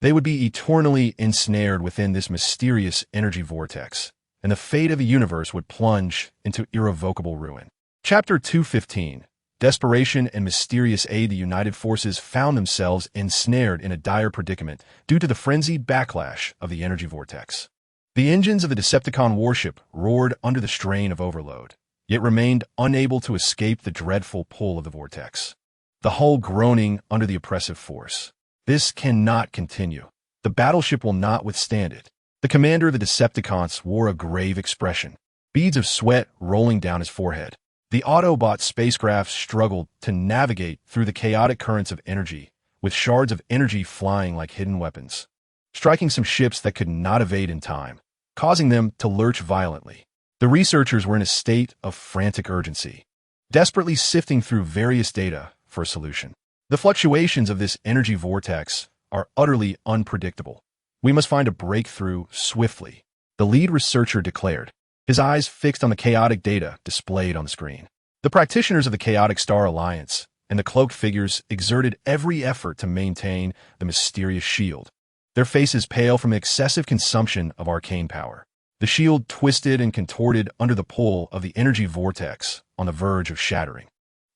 A: they would be eternally ensnared within this mysterious energy vortex, and the fate of the universe would plunge into irrevocable ruin. Chapter 215. Desperation and mysterious aid. The United Forces found themselves ensnared in a dire predicament due to the frenzied backlash of the energy vortex. The engines of the Decepticon warship roared under the strain of overload, yet remained unable to escape the dreadful pull of the vortex. The hull groaning under the oppressive force. This cannot continue. The battleship will not withstand it. The commander of the Decepticons wore a grave expression, beads of sweat rolling down his forehead. The Autobot spacecraft struggled to navigate through the chaotic currents of energy, with shards of energy flying like hidden weapons, striking some ships that could not evade in time, causing them to lurch violently. The researchers were in a state of frantic urgency, desperately sifting through various data for a solution. The fluctuations of this energy vortex are utterly unpredictable. We must find a breakthrough swiftly, the lead researcher declared, his eyes fixed on the chaotic data displayed on the screen. The practitioners of the Chaotic Star Alliance and the cloaked figures exerted every effort to maintain the mysterious shield, their faces pale from excessive consumption of arcane power. The shield twisted and contorted under the pull of the energy vortex on the verge of shattering.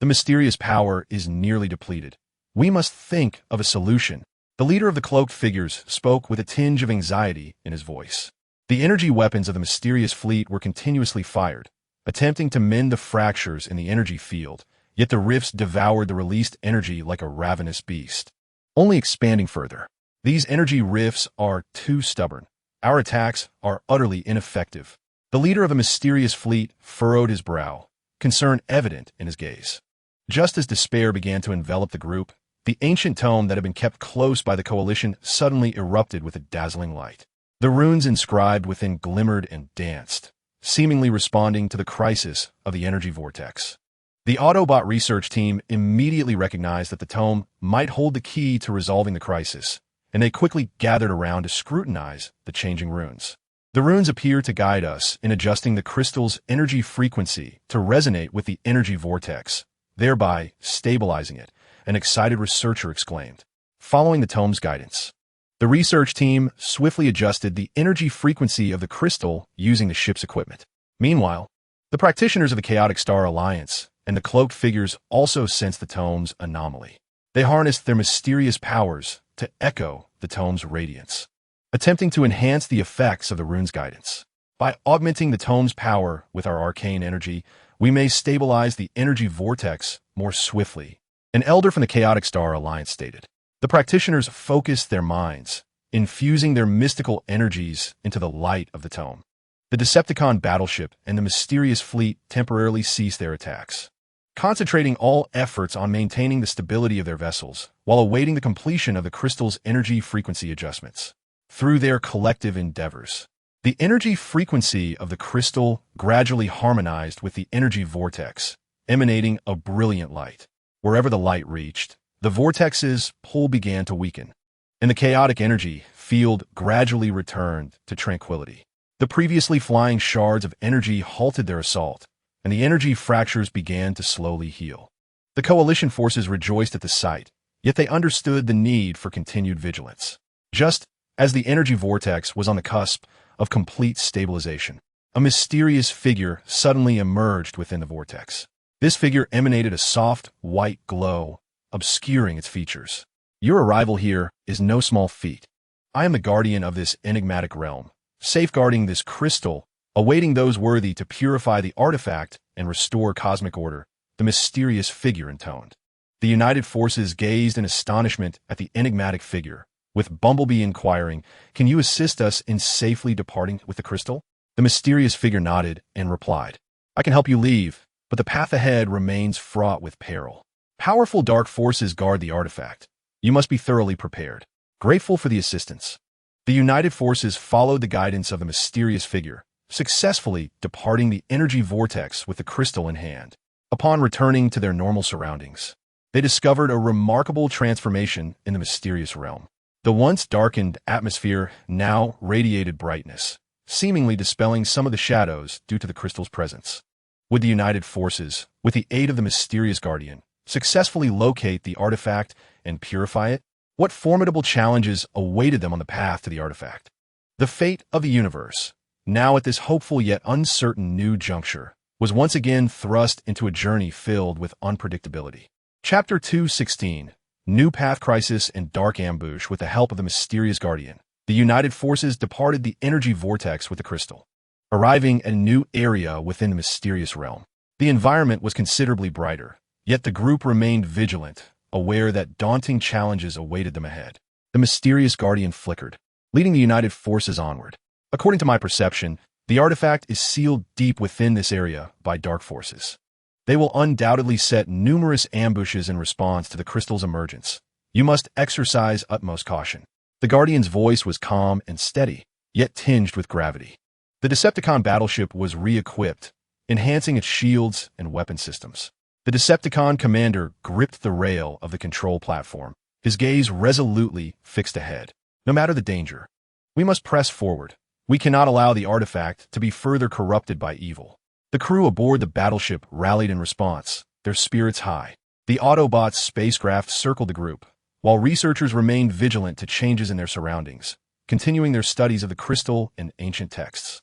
A: The mysterious power is nearly depleted. We must think of a solution. The leader of the cloaked figures spoke with a tinge of anxiety in his voice. The energy weapons of the mysterious fleet were continuously fired, attempting to mend the fractures in the energy field, yet the rifts devoured the released energy like a ravenous beast, only expanding further. These energy rifts are too stubborn. Our attacks are utterly ineffective. The leader of the mysterious fleet furrowed his brow, concern evident in his gaze. Just as despair began to envelop the group, the ancient tome that had been kept close by the coalition suddenly erupted with a dazzling light. The runes inscribed within glimmered and danced, seemingly responding to the crisis of the energy vortex. The Autobot research team immediately recognized that the tome might hold the key to resolving the crisis, and they quickly gathered around to scrutinize the changing runes. The runes appear to guide us in adjusting the crystal's energy frequency to resonate with the energy vortex, thereby stabilizing it, an excited researcher exclaimed. Following the tome's guidance, the research team swiftly adjusted the energy frequency of the crystal using the ship's equipment. Meanwhile, the practitioners of the Chaotic Star Alliance and the cloaked figures also sensed the tome's anomaly. They harnessed their mysterious powers to echo the tome's radiance, attempting to enhance the effects of the rune's guidance. By augmenting the tome's power with our arcane energy, we may stabilize the energy vortex more swiftly, an elder from the Chaotic Star Alliance stated. The practitioners focused their minds, infusing their mystical energies into the light of the tome. The Decepticon battleship and the mysterious fleet temporarily ceased their attacks, concentrating all efforts on maintaining the stability of their vessels while awaiting the completion of the crystal's energy frequency adjustments. Through their collective endeavors, the energy frequency of the crystal gradually harmonized with the energy vortex, emanating a brilliant light. Wherever the light reached, the vortex's pull began to weaken, and the chaotic energy field gradually returned to tranquility. The previously flying shards of energy halted their assault, and the energy fractures began to slowly heal. The coalition forces rejoiced at the sight, yet they understood the need for continued vigilance. Just as the energy vortex was on the cusp of complete stabilization, a mysterious figure suddenly emerged within the vortex. This figure emanated a soft, white glow, obscuring its features. Your arrival here is no small feat. I am the guardian of this enigmatic realm, safeguarding this crystal, awaiting those worthy to purify the artifact and restore cosmic order, the mysterious figure intoned. The united forces gazed in astonishment at the enigmatic figure, with Bumblebee inquiring, "Can you assist us in safely departing with the crystal?" The mysterious figure nodded and replied, "I can help you leave, but the path ahead remains fraught with peril. Powerful dark forces guard the artifact. You must be thoroughly prepared." Grateful for the assistance, the united forces followed the guidance of the mysterious figure, successfully departing the energy vortex with the crystal in hand. Upon returning to their normal surroundings, they discovered a remarkable transformation in the mysterious realm. The once darkened atmosphere now radiated brightness, seemingly dispelling some of the shadows due to the crystal's presence. Would the united forces, with the aid of the mysterious guardian, successfully locate the artifact and purify it? What formidable challenges awaited them on the path to the artifact? The fate of the universe, now at this hopeful yet uncertain new juncture, was once again thrust into a journey filled with unpredictability. Chapter 216, New Path Crisis and Dark Ambush. With the help of the mysterious guardian, the united forces departed the energy vortex with the crystal, arriving at a new area within the mysterious realm. The environment was considerably brighter, yet the group remained vigilant, aware that daunting challenges awaited them ahead. The mysterious Guardian flickered, leading the United Forces onward. According to my perception, the artifact is sealed deep within this area by dark forces. They will undoubtedly set numerous ambushes in response to the crystal's emergence. You must exercise utmost caution. The Guardian's voice was calm and steady, yet tinged with gravity. The Decepticon battleship was re-equipped, enhancing its shields and weapon systems. The Decepticon commander gripped the rail of the control platform, his gaze resolutely fixed ahead. No matter the danger, we must press forward. We cannot allow the artifact to be further corrupted by evil. The crew aboard the battleship rallied in response, their spirits high. The Autobots spacecraft circled the group, while researchers remained vigilant to changes in their surroundings, continuing their studies of the crystal and ancient texts.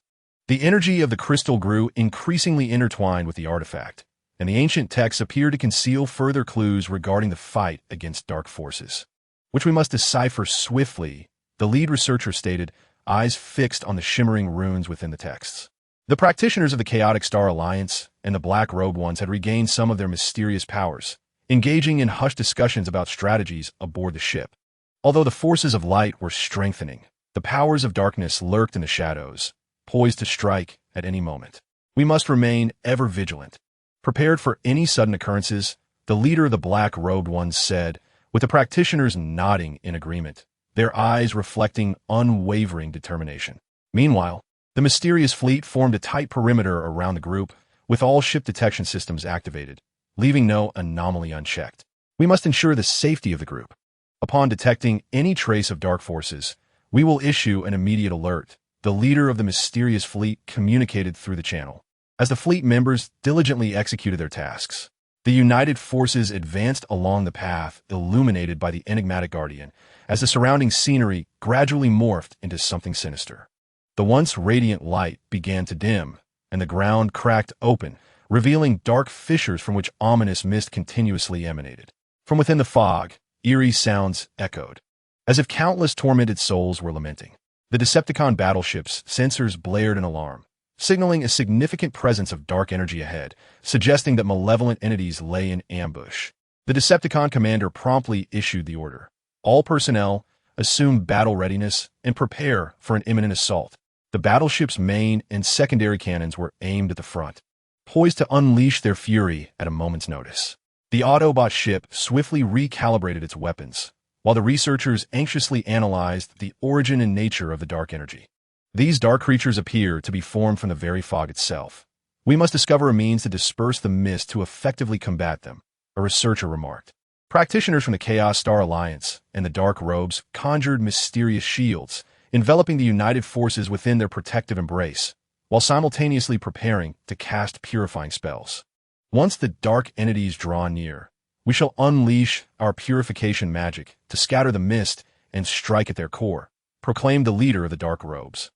A: The energy of the crystal grew increasingly intertwined with the artifact, and the ancient texts appeared to conceal further clues regarding the fight against dark forces, which we must decipher swiftly, the lead researcher stated, eyes fixed on the shimmering runes within the texts. The practitioners of the Chaotic Star Alliance and the Black-Robed Ones had regained some of their mysterious powers, engaging in hushed discussions about strategies aboard the ship. Although the forces of light were strengthening, the powers of darkness lurked in the shadows, poised to strike at any moment. We must remain ever vigilant, prepared for any sudden occurrences, the leader of the Black-Robed Ones said, with the practitioners nodding in agreement, their eyes reflecting unwavering determination. Meanwhile, the mysterious fleet formed a tight perimeter around the group, with all ship detection systems activated, leaving no anomaly unchecked. We must ensure the safety of the group. Upon detecting any trace of dark forces, we will issue an immediate alert, the leader of the mysterious fleet communicated through the channel. As the fleet members diligently executed their tasks, the United Forces advanced along the path illuminated by the enigmatic Guardian, as the surrounding scenery gradually morphed into something sinister. The once radiant light began to dim, and the ground cracked open, revealing dark fissures from which ominous mist continuously emanated. From within the fog, eerie sounds echoed, as if countless tormented souls were lamenting. The Decepticon battleship's sensors blared an alarm, signaling a significant presence of dark energy ahead, suggesting that malevolent entities lay in ambush. The Decepticon commander promptly issued the order. All personnel, assume battle readiness and prepare for an imminent assault. The battleship's main and secondary cannons were aimed at the front, poised to unleash their fury at a moment's notice. The Autobot ship swiftly recalibrated its weapons, while the researchers anxiously analyzed the origin and nature of the dark energy. These dark creatures appear to be formed from the very fog itself. We must discover a means to disperse the mist to effectively combat them, a researcher remarked. Practitioners from the Chaos Star Alliance and the Dark Robes conjured mysterious shields, enveloping the United Forces within their protective embrace, while simultaneously preparing to cast purifying spells. Once the dark entities draw near, we shall unleash our purification magic to scatter the mist and strike at their core, proclaimed the leader of the Dark Robes.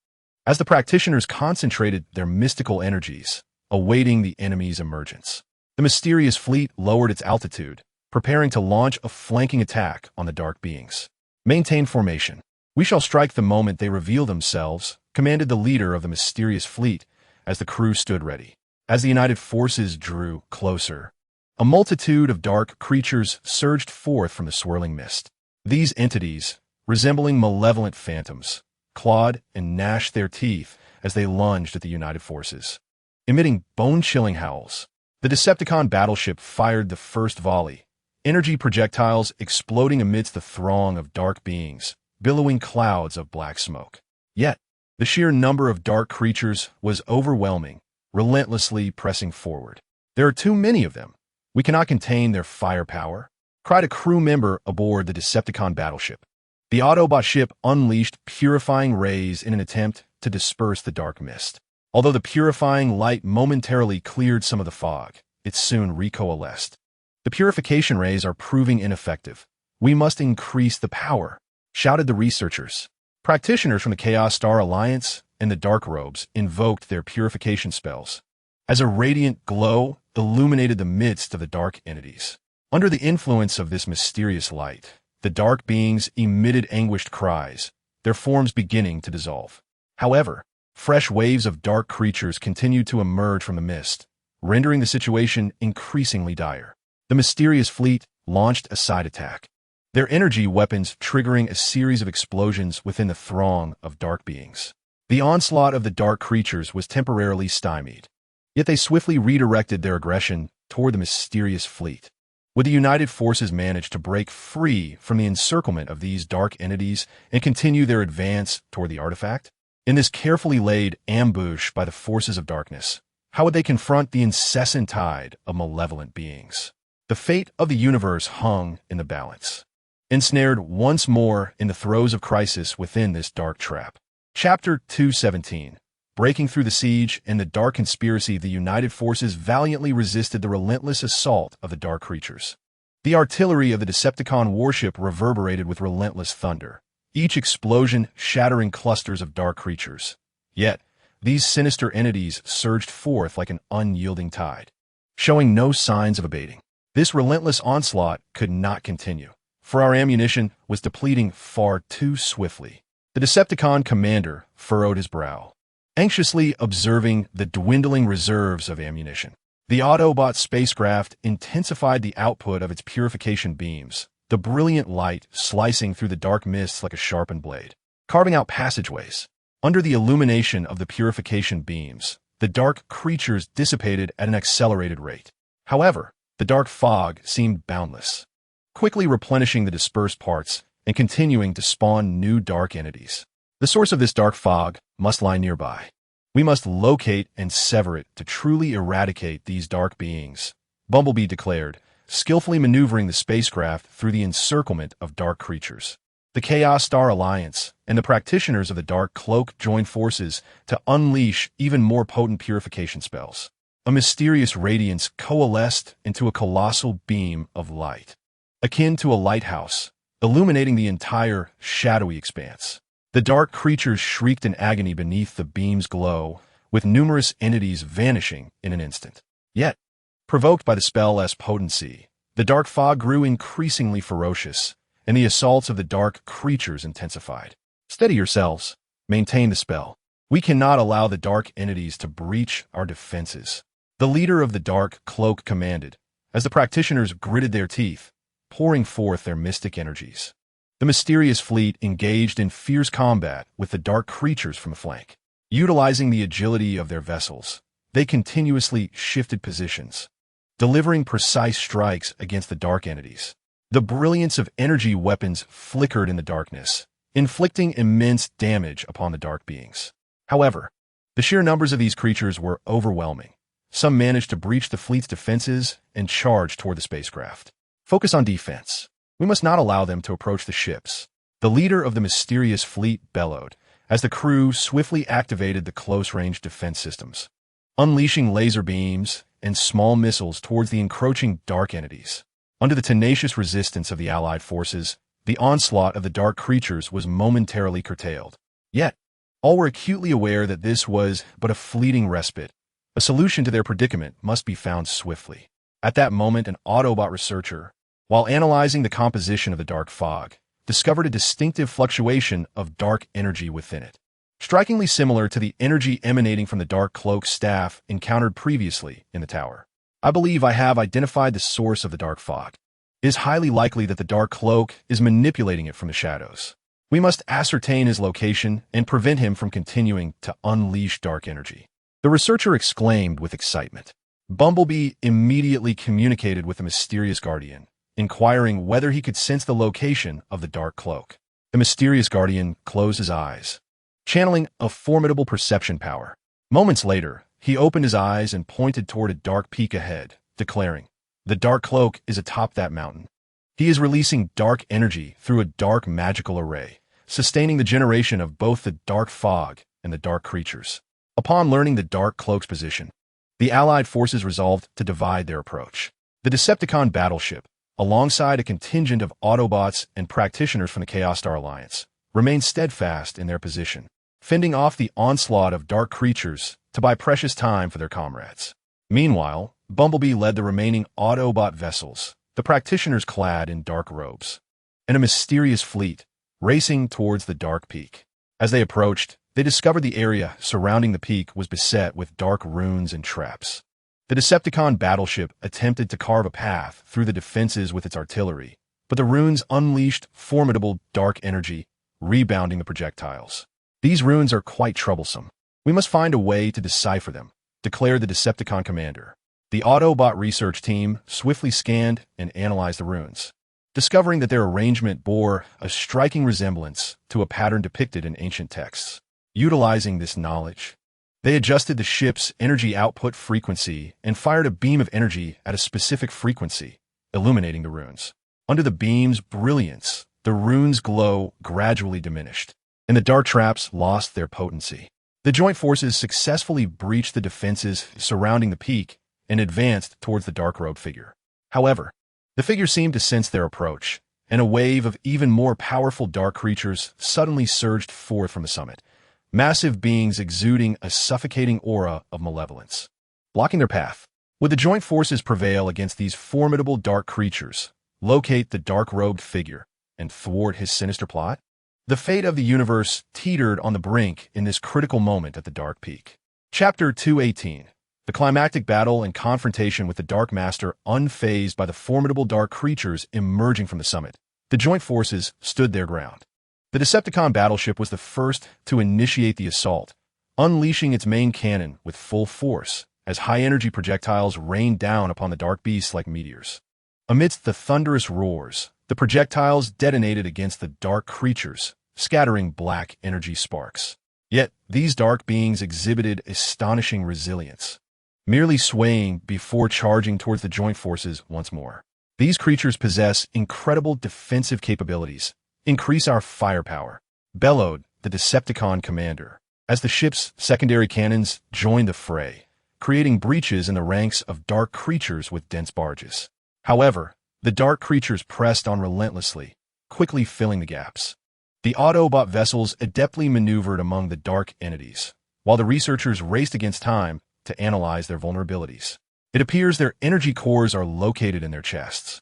A: As the practitioners concentrated their mystical energies, awaiting the enemy's emergence, the mysterious fleet lowered its altitude, preparing to launch a flanking attack on the dark beings. Maintain formation. We shall strike the moment they reveal themselves, commanded the leader of the mysterious fleet as the crew stood ready. As the United Forces drew closer, a multitude of dark creatures surged forth from the swirling mist. These entities, resembling malevolent phantoms, clawed and gnashed their teeth as they lunged at the United Forces. Emitting bone-chilling howls, the Decepticon battleship fired the first volley, energy projectiles exploding amidst the throng of dark beings, billowing clouds of black smoke. Yet, the sheer number of dark creatures was overwhelming, relentlessly pressing forward. There are too many of them. We cannot contain their firepower, cried a crew member aboard the Decepticon battleship. The Autobot ship unleashed purifying rays in an attempt to disperse the dark mist. Although the purifying light momentarily cleared some of the fog, it soon recoalesced. The purification rays are proving ineffective. We must increase the power, shouted the researchers. Practitioners from the Chaos Star Alliance and the Dark Robes invoked their purification spells, as a radiant glow illuminated the midst of the dark entities. Under the influence of this mysterious light, the dark beings emitted anguished cries, their forms beginning to dissolve. However, fresh waves of dark creatures continued to emerge from the mist, rendering the situation increasingly dire. The mysterious fleet launched a side attack, their energy weapons triggering a series of explosions within the throng of dark beings. The onslaught of the dark creatures was temporarily stymied, yet they swiftly redirected their aggression toward the mysterious fleet. Would the united forces manage to break free from the encirclement of these dark entities and continue their advance toward the artifact? In this carefully laid ambush by the forces of darkness, how would they confront the incessant tide of malevolent beings? The fate of the universe hung in the balance, ensnared once more in the throes of crisis within this dark trap. Chapter 217. Breaking through the siege and the dark conspiracy, the united forces valiantly resisted the relentless assault of the dark creatures. The artillery of the Decepticon warship reverberated with relentless thunder, each explosion shattering clusters of dark creatures. Yet, these sinister entities surged forth like an unyielding tide, showing no signs of abating. This relentless onslaught could not continue, for our ammunition was depleting far too swiftly. The Decepticon commander furrowed his brow, anxiously observing the dwindling reserves of ammunition. The Autobot spacecraft intensified the output of its purification beams, the brilliant light slicing through the dark mists like a sharpened blade, carving out passageways. Under the illumination of the purification beams, the dark creatures dissipated at an accelerated rate. However, the dark fog seemed boundless, quickly replenishing the dispersed parts and continuing to spawn new dark entities. The source of this dark fog must lie nearby. We must locate and sever it to truly eradicate these dark beings, Bumblebee declared, skillfully maneuvering the spacecraft through the encirclement of dark creatures. The Chaos Star Alliance and the practitioners of the Dark Cloak joined forces to unleash even more potent purification spells. A mysterious radiance coalesced into a colossal beam of light, akin to a lighthouse, illuminating the entire shadowy expanse. The dark creatures shrieked in agony beneath the beam's glow, with numerous entities vanishing in an instant. Yet, provoked by the spell's potency, the dark fog grew increasingly ferocious, and the assaults of the dark creatures intensified. Steady yourselves. Maintain the spell. We cannot allow the dark entities to breach our defenses. The leader of the Dark Cloak commanded, as the practitioners gritted their teeth, pouring forth their mystic energies. The mysterious fleet engaged in fierce combat with the dark creatures from the flank. Utilizing the agility of their vessels, they continuously shifted positions, delivering precise strikes against the dark entities. The brilliance of energy weapons flickered in the darkness, inflicting immense damage upon the dark beings. However, the sheer numbers of these creatures were overwhelming. Some managed to breach the fleet's defenses and charge toward the spacecraft. Focus on defense. We must not allow them to approach the ships. The leader of the mysterious fleet bellowed, as the crew swiftly activated the close-range defense systems, unleashing laser beams and small missiles towards the encroaching dark entities. Under the tenacious resistance of the Allied forces, the onslaught of the dark creatures was momentarily curtailed. Yet, all were acutely aware that this was but a fleeting respite. A solution to their predicament must be found swiftly. At that moment, an Autobot researcher, while analyzing the composition of the dark fog, discovered a distinctive fluctuation of dark energy within it, strikingly similar to the energy emanating from the Dark Cloak staff encountered previously in the tower. I believe I have identified the source of the dark fog. It is highly likely that the Dark Cloak is manipulating it from the shadows. We must ascertain his location and prevent him from continuing to unleash dark energy. The researcher exclaimed with excitement. Bumblebee immediately communicated with the mysterious guardian, inquiring whether he could sense the location of the Dark Cloak. The mysterious guardian closed his eyes, channeling a formidable perception power. Moments later, he opened his eyes and pointed toward a dark peak ahead, declaring, "The Dark Cloak is atop that mountain. He is releasing dark energy through a dark magical array, sustaining the generation of both the dark fog and the dark creatures." Upon learning the Dark Cloak's position, the Allied forces resolved to divide their approach. The Decepticon battleship, alongside a contingent of Autobots and practitioners from the Chaos Star Alliance, remained steadfast in their position, fending off the onslaught of dark creatures to buy precious time for their comrades. Meanwhile, Bumblebee led the remaining Autobot vessels, the practitioners clad in dark robes, and a mysterious fleet racing towards the dark peak. As they approached, they discovered the area surrounding the peak was beset with dark runes and traps. The Decepticon battleship attempted to carve a path through the defenses with its artillery, but the runes unleashed formidable dark energy, rebounding the projectiles. These runes are quite troublesome. We must find a way to decipher them, declared the Decepticon commander. The Autobot research team swiftly scanned and analyzed the runes, discovering that their arrangement bore a striking resemblance to a pattern depicted in ancient texts. Utilizing this knowledge, they adjusted the ship's energy output frequency and fired a beam of energy at a specific frequency, illuminating the runes. Under the beam's brilliance, the runes' glow gradually diminished, and the dark traps lost their potency. The joint forces successfully breached the defenses surrounding the peak and advanced towards the dark-robed figure. However, the figure seemed to sense their approach, and a wave of even more powerful dark creatures suddenly surged forth from the summit, massive beings exuding a suffocating aura of malevolence, blocking their path. Would the joint forces prevail against these formidable dark creatures, locate the dark-robed figure, and thwart his sinister plot? The fate of the universe teetered on the brink in this critical moment at the Dark Peak. Chapter 218. The climactic battle and confrontation with the Dark Master unfazed by the formidable dark creatures emerging from the summit. The joint forces stood their ground. The Decepticon battleship was the first to initiate the assault, unleashing its main cannon with full force as high-energy projectiles rained down upon the dark beasts like meteors. Amidst the thunderous roars, the projectiles detonated against the dark creatures, scattering black energy sparks. Yet, these dark beings exhibited astonishing resilience, merely swaying before charging towards the joint forces once more. These creatures possess incredible defensive capabilities. Increase our firepower, bellowed the Decepticon commander, as the ship's secondary cannons joined the fray, creating breaches in the ranks of dark creatures with dense barges. However, the dark creatures pressed on relentlessly, quickly filling the gaps. The Autobot vessels adeptly maneuvered among the dark entities, while the researchers raced against time to analyze their vulnerabilities. It appears their energy cores are located in their chests.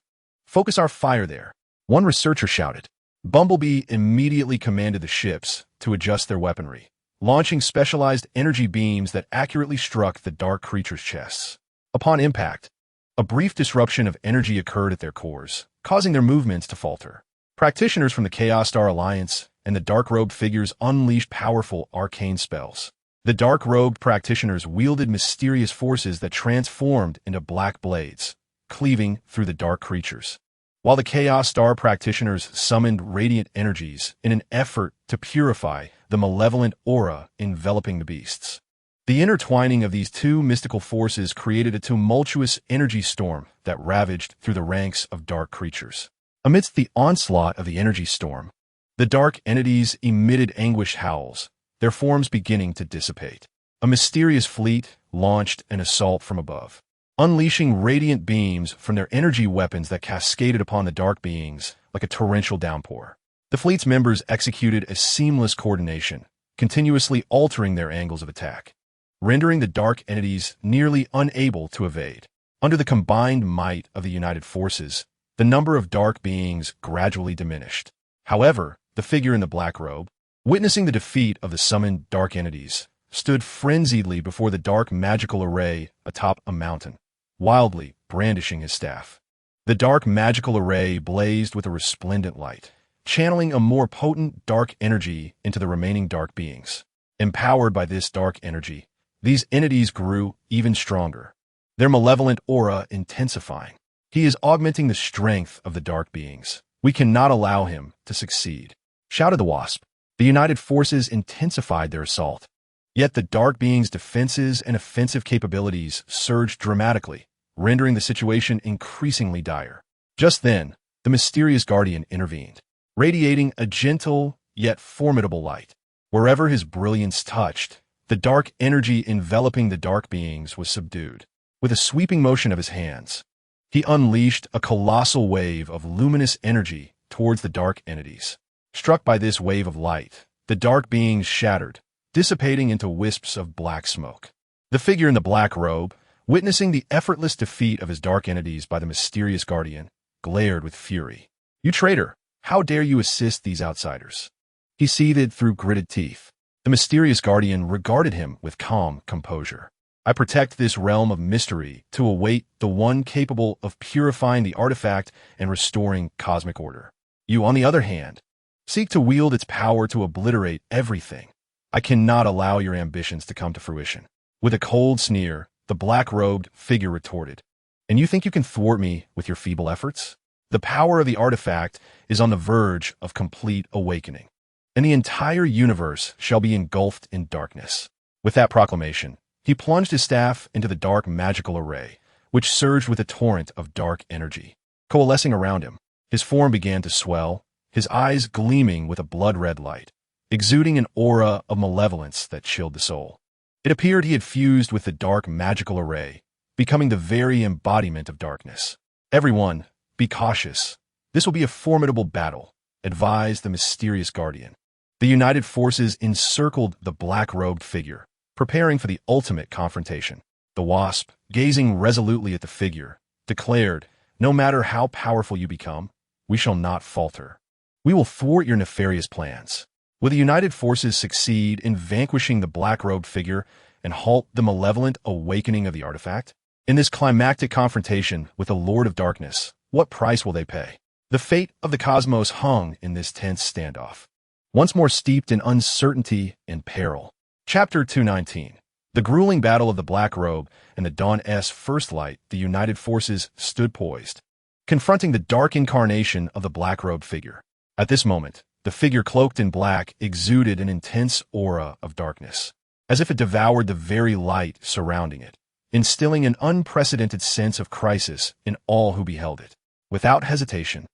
A: Focus our fire there, one researcher shouted. Bumblebee immediately commanded the ships to adjust their weaponry, launching specialized energy beams that accurately struck the dark creatures' chests. Upon impact, a brief disruption of energy occurred at their cores, causing their movements to falter. Practitioners from the Chaos Star Alliance and the dark-robed figures unleashed powerful arcane spells. The dark-robed practitioners wielded mysterious forces that transformed into black blades, cleaving through the dark creatures, while the Chaos Star practitioners summoned radiant energies in an effort to purify the malevolent aura enveloping the beasts. The intertwining of these two mystical forces created a tumultuous energy storm that ravaged through the ranks of dark creatures. Amidst the onslaught of the energy storm, the dark entities emitted anguished howls, their forms beginning to dissipate. A mysterious fleet launched an assault from above, unleashing radiant beams from their energy weapons that cascaded upon the dark beings like a torrential downpour. The fleet's members executed a seamless coordination, continuously altering their angles of attack, rendering the dark entities nearly unable to evade. Under the combined might of the united forces, the number of dark beings gradually diminished. However, the figure in the black robe, witnessing the defeat of the summoned dark entities, stood frenziedly before the dark magical array atop a mountain, wildly brandishing his staff. The dark magical array blazed with a resplendent light, channeling a more potent dark energy into the remaining dark beings. Empowered by this dark energy, these entities grew even stronger, their malevolent aura intensifying. He is augmenting the strength of the dark beings. We cannot allow him to succeed, shouted the Wasp. The united forces intensified their assault. Yet the dark beings' defenses and offensive capabilities surged dramatically, rendering the situation increasingly dire. Just then, the mysterious Guardian intervened, radiating a gentle yet formidable light. Wherever his brilliance touched, the dark energy enveloping the dark beings was subdued. With a sweeping motion of his hands, he unleashed a colossal wave of luminous energy towards the dark entities. Struck by this wave of light, the dark beings shattered, dissipating into wisps of black smoke. The figure in the black robe, witnessing the effortless defeat of his dark entities by the mysterious Guardian, glared with fury. "You traitor! How dare you assist these outsiders?" He seethed through gritted teeth. The mysterious Guardian regarded him with calm composure. I protect this realm of mystery to await the one capable of purifying the artifact and restoring cosmic order. You, on the other hand, seek to wield its power to obliterate everything. I cannot allow your ambitions to come to fruition." With a cold sneer, the black-robed figure retorted, "And you think you can thwart me with your feeble efforts? The power of the artifact is on the verge of complete awakening, and the entire universe shall be engulfed in darkness." With that proclamation, he plunged his staff into the dark magical array, which surged with a torrent of dark energy. Coalescing around him, his form began to swell, his eyes gleaming with a blood-red light, exuding an aura of malevolence that chilled the soul. It appeared he had fused with the dark magical array, becoming the very embodiment of darkness. "Everyone, be cautious. This will be a formidable battle," advised the mysterious guardian. The united forces encircled the black-robed figure, preparing for the ultimate confrontation. The Wasp, gazing resolutely at the figure, declared, "No matter how powerful you become, we shall not falter. We will thwart your nefarious plans." Will the united forces succeed in vanquishing the black-robed figure and halt the malevolent awakening of the artifact? In this climactic confrontation with the Lord of Darkness, what price will they pay? The fate of the cosmos hung in this tense standoff, once more steeped in uncertainty and peril. Chapter 219. The grueling battle of the Black Robe and the Dawn's first light. The united forces stood poised, confronting the dark incarnation of the black-robed figure. At this moment, the figure cloaked in black exuded an intense aura of darkness, as if it devoured the very light surrounding it, instilling an unprecedented sense of crisis in all who beheld it. Without hesitation,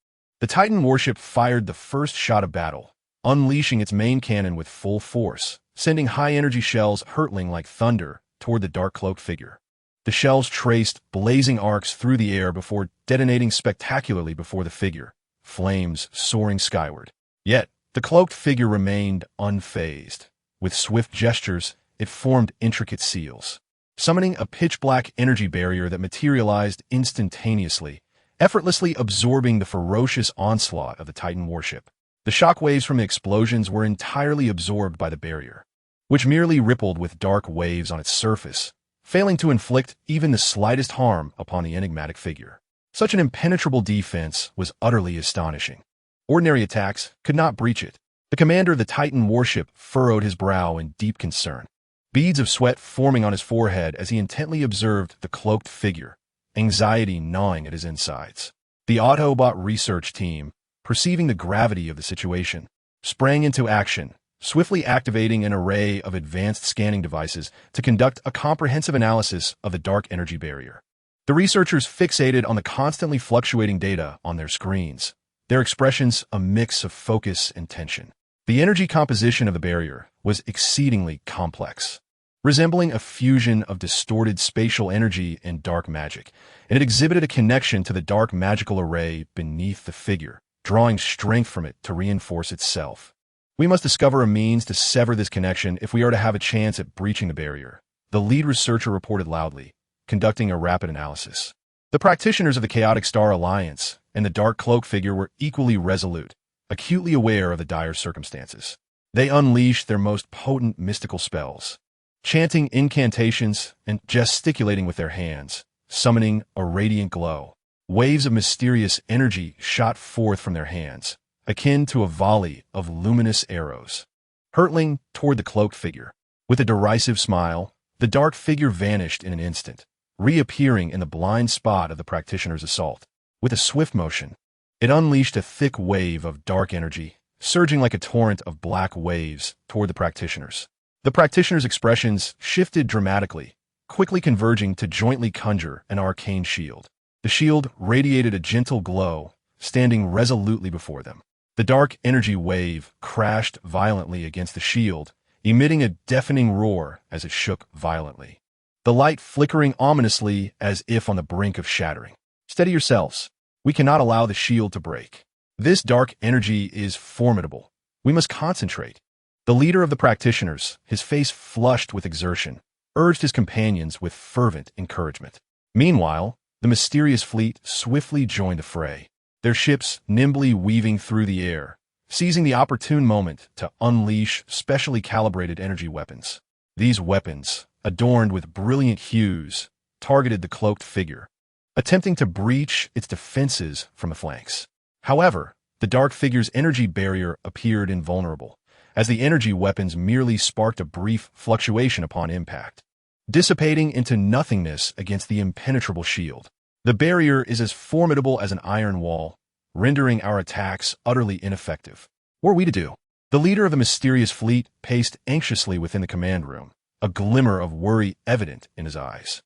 A: the Titan warship fired the first shot of battle, unleashing its main cannon with full force, sending high-energy shells hurtling like thunder toward the dark-cloaked figure. The shells traced blazing arcs through the air before detonating spectacularly before the figure, flames soaring skyward. Yet, the cloaked figure remained unfazed. With swift gestures, it formed intricate seals, summoning a pitch-black energy barrier that materialized instantaneously, effortlessly absorbing the ferocious onslaught of the Titan warship. The shockwaves from the explosions were entirely absorbed by the barrier, which merely rippled with dark waves on its surface, failing to inflict even the slightest harm upon the enigmatic figure. Such an impenetrable defense was utterly astonishing. Ordinary attacks could not breach it. The commander of the Titan warship furrowed his brow in deep concern, beads of sweat forming on his forehead as he intently observed the cloaked figure, anxiety gnawing at his insides. The Autobot research team, perceiving the gravity of the situation, sprang into action, swiftly activating an array of advanced scanning devices to conduct a comprehensive analysis of the dark energy barrier. The researchers fixated on the constantly fluctuating data on their screens, their expressions a mix of focus and tension. The energy composition of the barrier was exceedingly complex, resembling a fusion of distorted spatial energy and dark magic, and it exhibited a connection to the dark magical array beneath the figure, drawing strength from it to reinforce itself. "We must discover a means to sever this connection if we are to have a chance at breaching the barrier," the lead researcher reported loudly, conducting a rapid analysis. The practitioners of the Chaotic Star Alliance and the Dark Cloak figure were equally resolute, acutely aware of the dire circumstances. They unleashed their most potent mystical spells, chanting incantations and gesticulating with their hands, summoning a radiant glow. Waves of mysterious energy shot forth from their hands, akin to a volley of luminous arrows, hurtling toward the cloaked figure. With a derisive smile, the dark figure vanished in an instant, reappearing in the blind spot of the practitioner's assault. With a swift motion, it unleashed a thick wave of dark energy, surging like a torrent of black waves toward the practitioners. The practitioners' expressions shifted dramatically, quickly converging to jointly conjure an arcane shield. The shield radiated a gentle glow, standing resolutely before them. The dark energy wave crashed violently against the shield, emitting a deafening roar as it shook violently, the light flickering ominously as if on the brink of shattering. "Steady yourselves. We cannot allow the shield to break. This dark energy is formidable. We must concentrate." The leader of the practitioners, his face flushed with exertion, urged his companions with fervent encouragement. Meanwhile, the mysterious fleet swiftly joined the fray, their ships nimbly weaving through the air, seizing the opportune moment to unleash specially calibrated energy weapons. These weapons, adorned with brilliant hues, targeted the cloaked figure, attempting to breach its defenses from the flanks. However, the dark figure's energy barrier appeared invulnerable, as the energy weapons merely sparked a brief fluctuation upon impact, dissipating into nothingness against the impenetrable shield. The barrier is as formidable as an iron wall, rendering our attacks utterly ineffective. What are we to do? The leader of the mysterious fleet paced anxiously within the command room, a glimmer of worry evident in his eyes.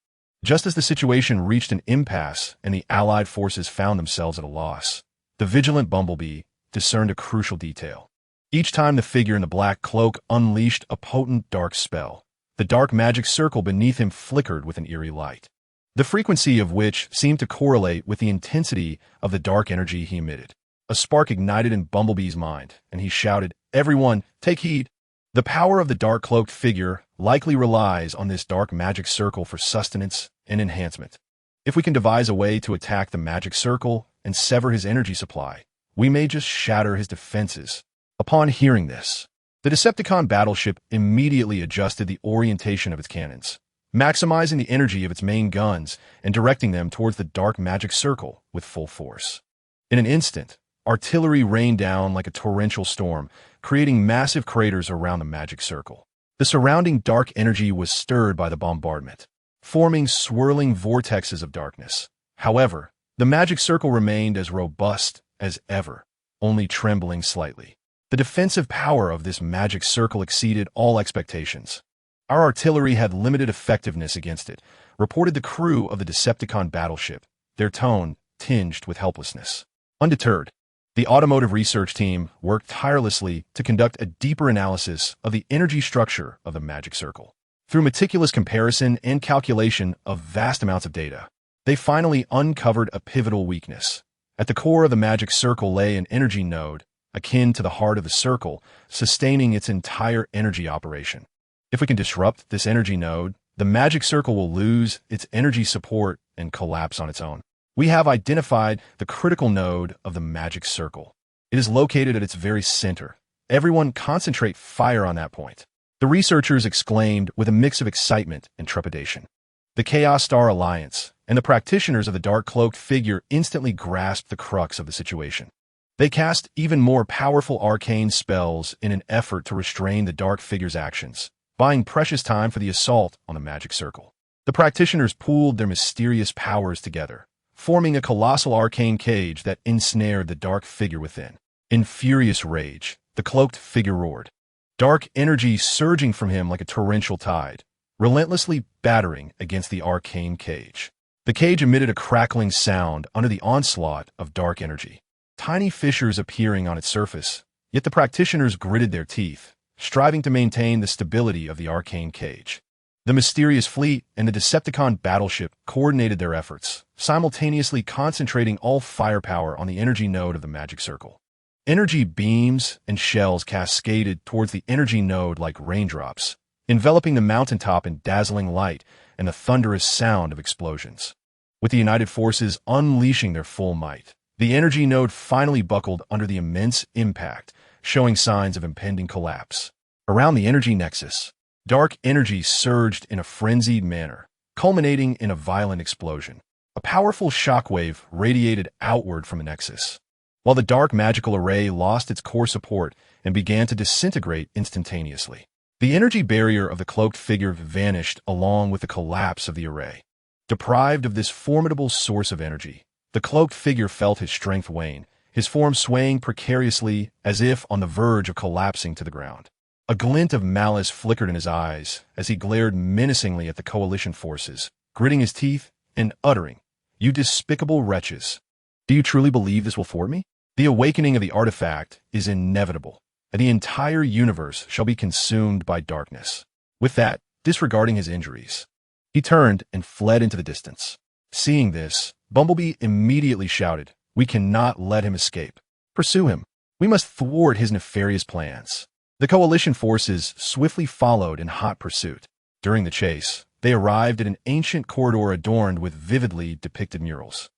A: Just as the situation reached an impasse and the Allied forces found themselves at a loss, the vigilant Bumblebee discerned a crucial detail. Each time the figure in the black cloak unleashed a potent dark spell, the dark magic circle beneath him flickered with an eerie light, the frequency of which seemed to correlate with the intensity of the dark energy he emitted. A spark ignited in Bumblebee's mind, and he shouted, "Everyone, take heed! The power of the dark-cloaked figure likely relies on this dark magic circle for sustenance and enhancement. If we can devise a way to attack the magic circle and sever his energy supply, we may just shatter his defenses." Upon hearing this, the Decepticon battleship immediately adjusted the orientation of its cannons, maximizing the energy of its main guns and directing them towards the dark magic circle with full force. In an instant, artillery rained down like a torrential storm, creating massive craters around the magic circle. The surrounding dark energy was stirred by the bombardment, forming swirling vortexes of darkness. However, the magic circle remained as robust as ever, only trembling slightly. The defensive power of this magic circle exceeded all expectations. "Our artillery had limited effectiveness against it," reported the crew of the Decepticon battleship, their tone tinged with helplessness. Undeterred, the automotive research team worked tirelessly to conduct a deeper analysis of the energy structure of the magic circle. Through meticulous comparison and calculation of vast amounts of data, they finally uncovered a pivotal weakness. At the core of the magic circle lay an energy node, akin to the heart of the circle, sustaining its entire energy operation. If we can disrupt this energy node, the magic circle will lose its energy support and collapse on its own. We have identified the critical node of the magic circle. It is located at its very center. Everyone concentrate fire on that point. The researchers exclaimed with a mix of excitement and trepidation. The Chaos Star Alliance and the practitioners of the dark-cloaked figure instantly grasped the crux of the situation. They cast even more powerful arcane spells in an effort to restrain the dark figure's actions, buying precious time for the assault on the magic circle. The practitioners pooled their mysterious powers together, forming a colossal arcane cage that ensnared the dark figure within. In furious rage, the cloaked figure roared, dark energy surging from him like a torrential tide, relentlessly battering against the arcane cage. The cage emitted a crackling sound under the onslaught of dark energy, tiny fissures appearing on its surface, yet the practitioners gritted their teeth, striving to maintain the stability of the arcane cage. The mysterious fleet and the Decepticon battleship coordinated their efforts, simultaneously concentrating all firepower on the energy node of the magic circle. Energy beams and shells cascaded towards the energy node like raindrops, enveloping the mountaintop in dazzling light and the thunderous sound of explosions. With the united forces unleashing their full might, the energy node finally buckled under the immense impact, showing signs of impending collapse. Around the energy nexus, dark energy surged in a frenzied manner, culminating in a violent explosion. A powerful shockwave radiated outward from the nexus, while the dark magical array lost its core support and began to disintegrate instantaneously. The energy barrier of the cloaked figure vanished along with the collapse of the array. Deprived of this formidable source of energy, the cloaked figure felt his strength wane, his form swaying precariously as if on the verge of collapsing to the ground. A glint of malice flickered in his eyes as he glared menacingly at the coalition forces, gritting his teeth and uttering, "You despicable wretches! Do you truly believe this will thwart me? The awakening of the artifact is inevitable, and the entire universe shall be consumed by darkness." With that, disregarding his injuries, he turned and fled into the distance. Seeing this, Bumblebee immediately shouted, "We cannot let him escape. Pursue him. We must thwart his nefarious plans." The coalition forces swiftly followed in hot pursuit. During the chase, they arrived at an ancient corridor adorned with vividly depicted murals.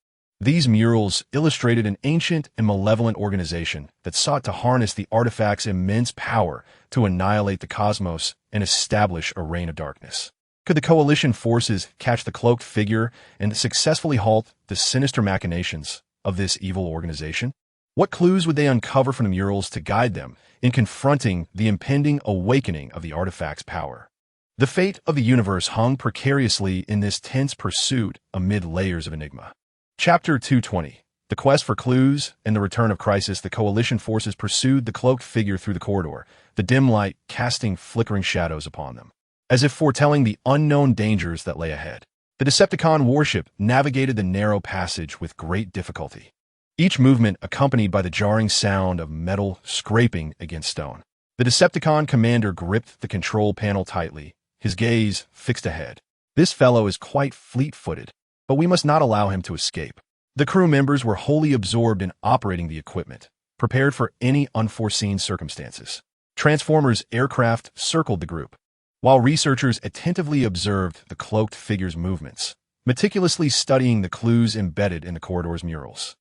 A: These murals illustrated an ancient and malevolent organization that sought to harness the artifact's immense power to annihilate the cosmos and establish a reign of darkness. Could the coalition forces catch the cloaked figure and successfully halt the sinister machinations of this evil organization? What clues would they uncover from the murals to guide them in confronting the impending awakening of the artifact's power? The fate of the universe hung precariously in this tense pursuit amid layers of enigma. Chapter 220. The quest for clues and the return of crisis. The coalition forces pursued the cloaked figure through the corridor, the dim light casting flickering shadows upon them, as if foretelling the unknown dangers that lay ahead. The Decepticon warship navigated the narrow passage with great difficulty, each movement accompanied by the jarring sound of metal scraping against stone. The Decepticon commander gripped the control panel tightly, his gaze fixed ahead. This fellow is quite fleet-footed, but we must not allow him to escape. The crew members were wholly absorbed in operating the equipment, prepared for any unforeseen circumstances. Transformers aircraft circled the group, while researchers attentively observed the cloaked figure's movements, meticulously studying the clues embedded in the corridor's murals.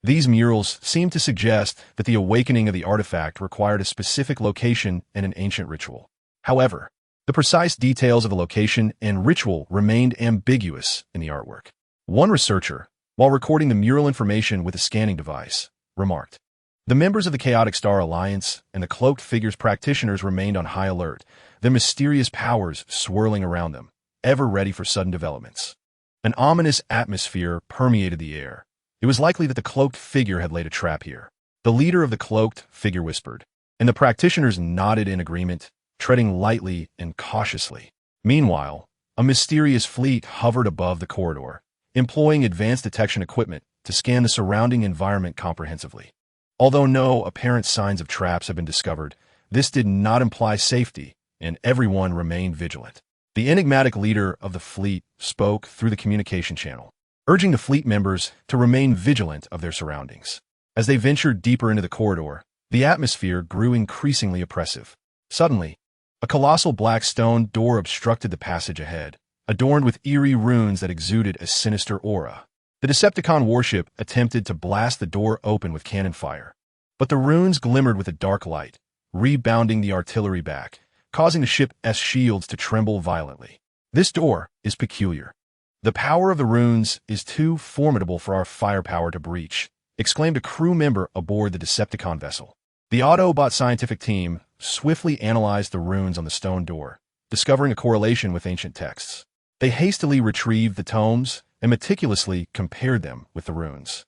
A: These murals seemed to suggest that the awakening of the artifact required a specific location and an ancient ritual. However, the precise details of the location and ritual remained ambiguous in the artwork. One researcher, while recording the mural information with a scanning device, remarked, "The members of the Chaotic Star Alliance and the cloaked figure's practitioners remained on high alert, their mysterious powers swirling around them, ever ready for sudden developments." An ominous atmosphere permeated the air. It was likely that the cloaked figure had laid a trap here. The leader of the cloaked figure whispered, and the practitioners nodded in agreement, treading lightly and cautiously. Meanwhile, a mysterious fleet hovered above the corridor, employing advanced detection equipment to scan the surrounding environment comprehensively. Although no apparent signs of traps have been discovered, this did not imply safety, and everyone remained vigilant. The enigmatic leader of the fleet spoke through the communication channel, urging the fleet members to remain vigilant of their surroundings. As they ventured deeper into the corridor, the atmosphere grew increasingly oppressive. Suddenly, a colossal black stone door obstructed the passage ahead, adorned with eerie runes that exuded a sinister aura. The Decepticon warship attempted to blast the door open with cannon fire, but the runes glimmered with a dark light, rebounding the artillery back, causing the ship's shields to tremble violently. "This door is peculiar. The power of the runes is too formidable for our firepower to breach," exclaimed a crew member aboard the Decepticon vessel. The Autobot scientific team swiftly analyzed the runes on the stone door, discovering a correlation with ancient texts. They hastily retrieved the tomes and meticulously compared them with the runes.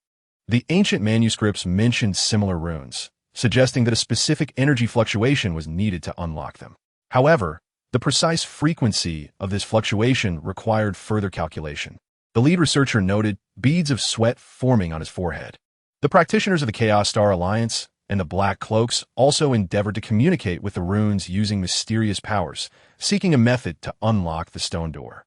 A: The ancient manuscripts mentioned similar runes, suggesting that a specific energy fluctuation was needed to unlock them. However, the precise frequency of this fluctuation required further calculation. The lead researcher noted beads of sweat forming on his forehead. The practitioners of the Chaos Star Alliance and the Black Cloaks also endeavored to communicate with the runes using mysterious powers, seeking a method to unlock the stone door.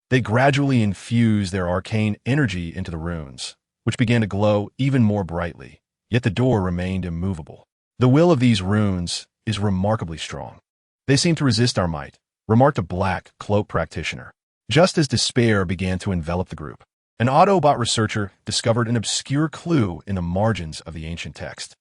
A: They gradually infused their arcane energy into the runes, which began to glow even more brightly, yet the door remained immovable. "The will of these runes is remarkably strong. They seem to resist our might," remarked a Black Cloak practitioner. Just as despair began to envelop the group, an Autobot researcher discovered an obscure clue in the margins of the ancient text.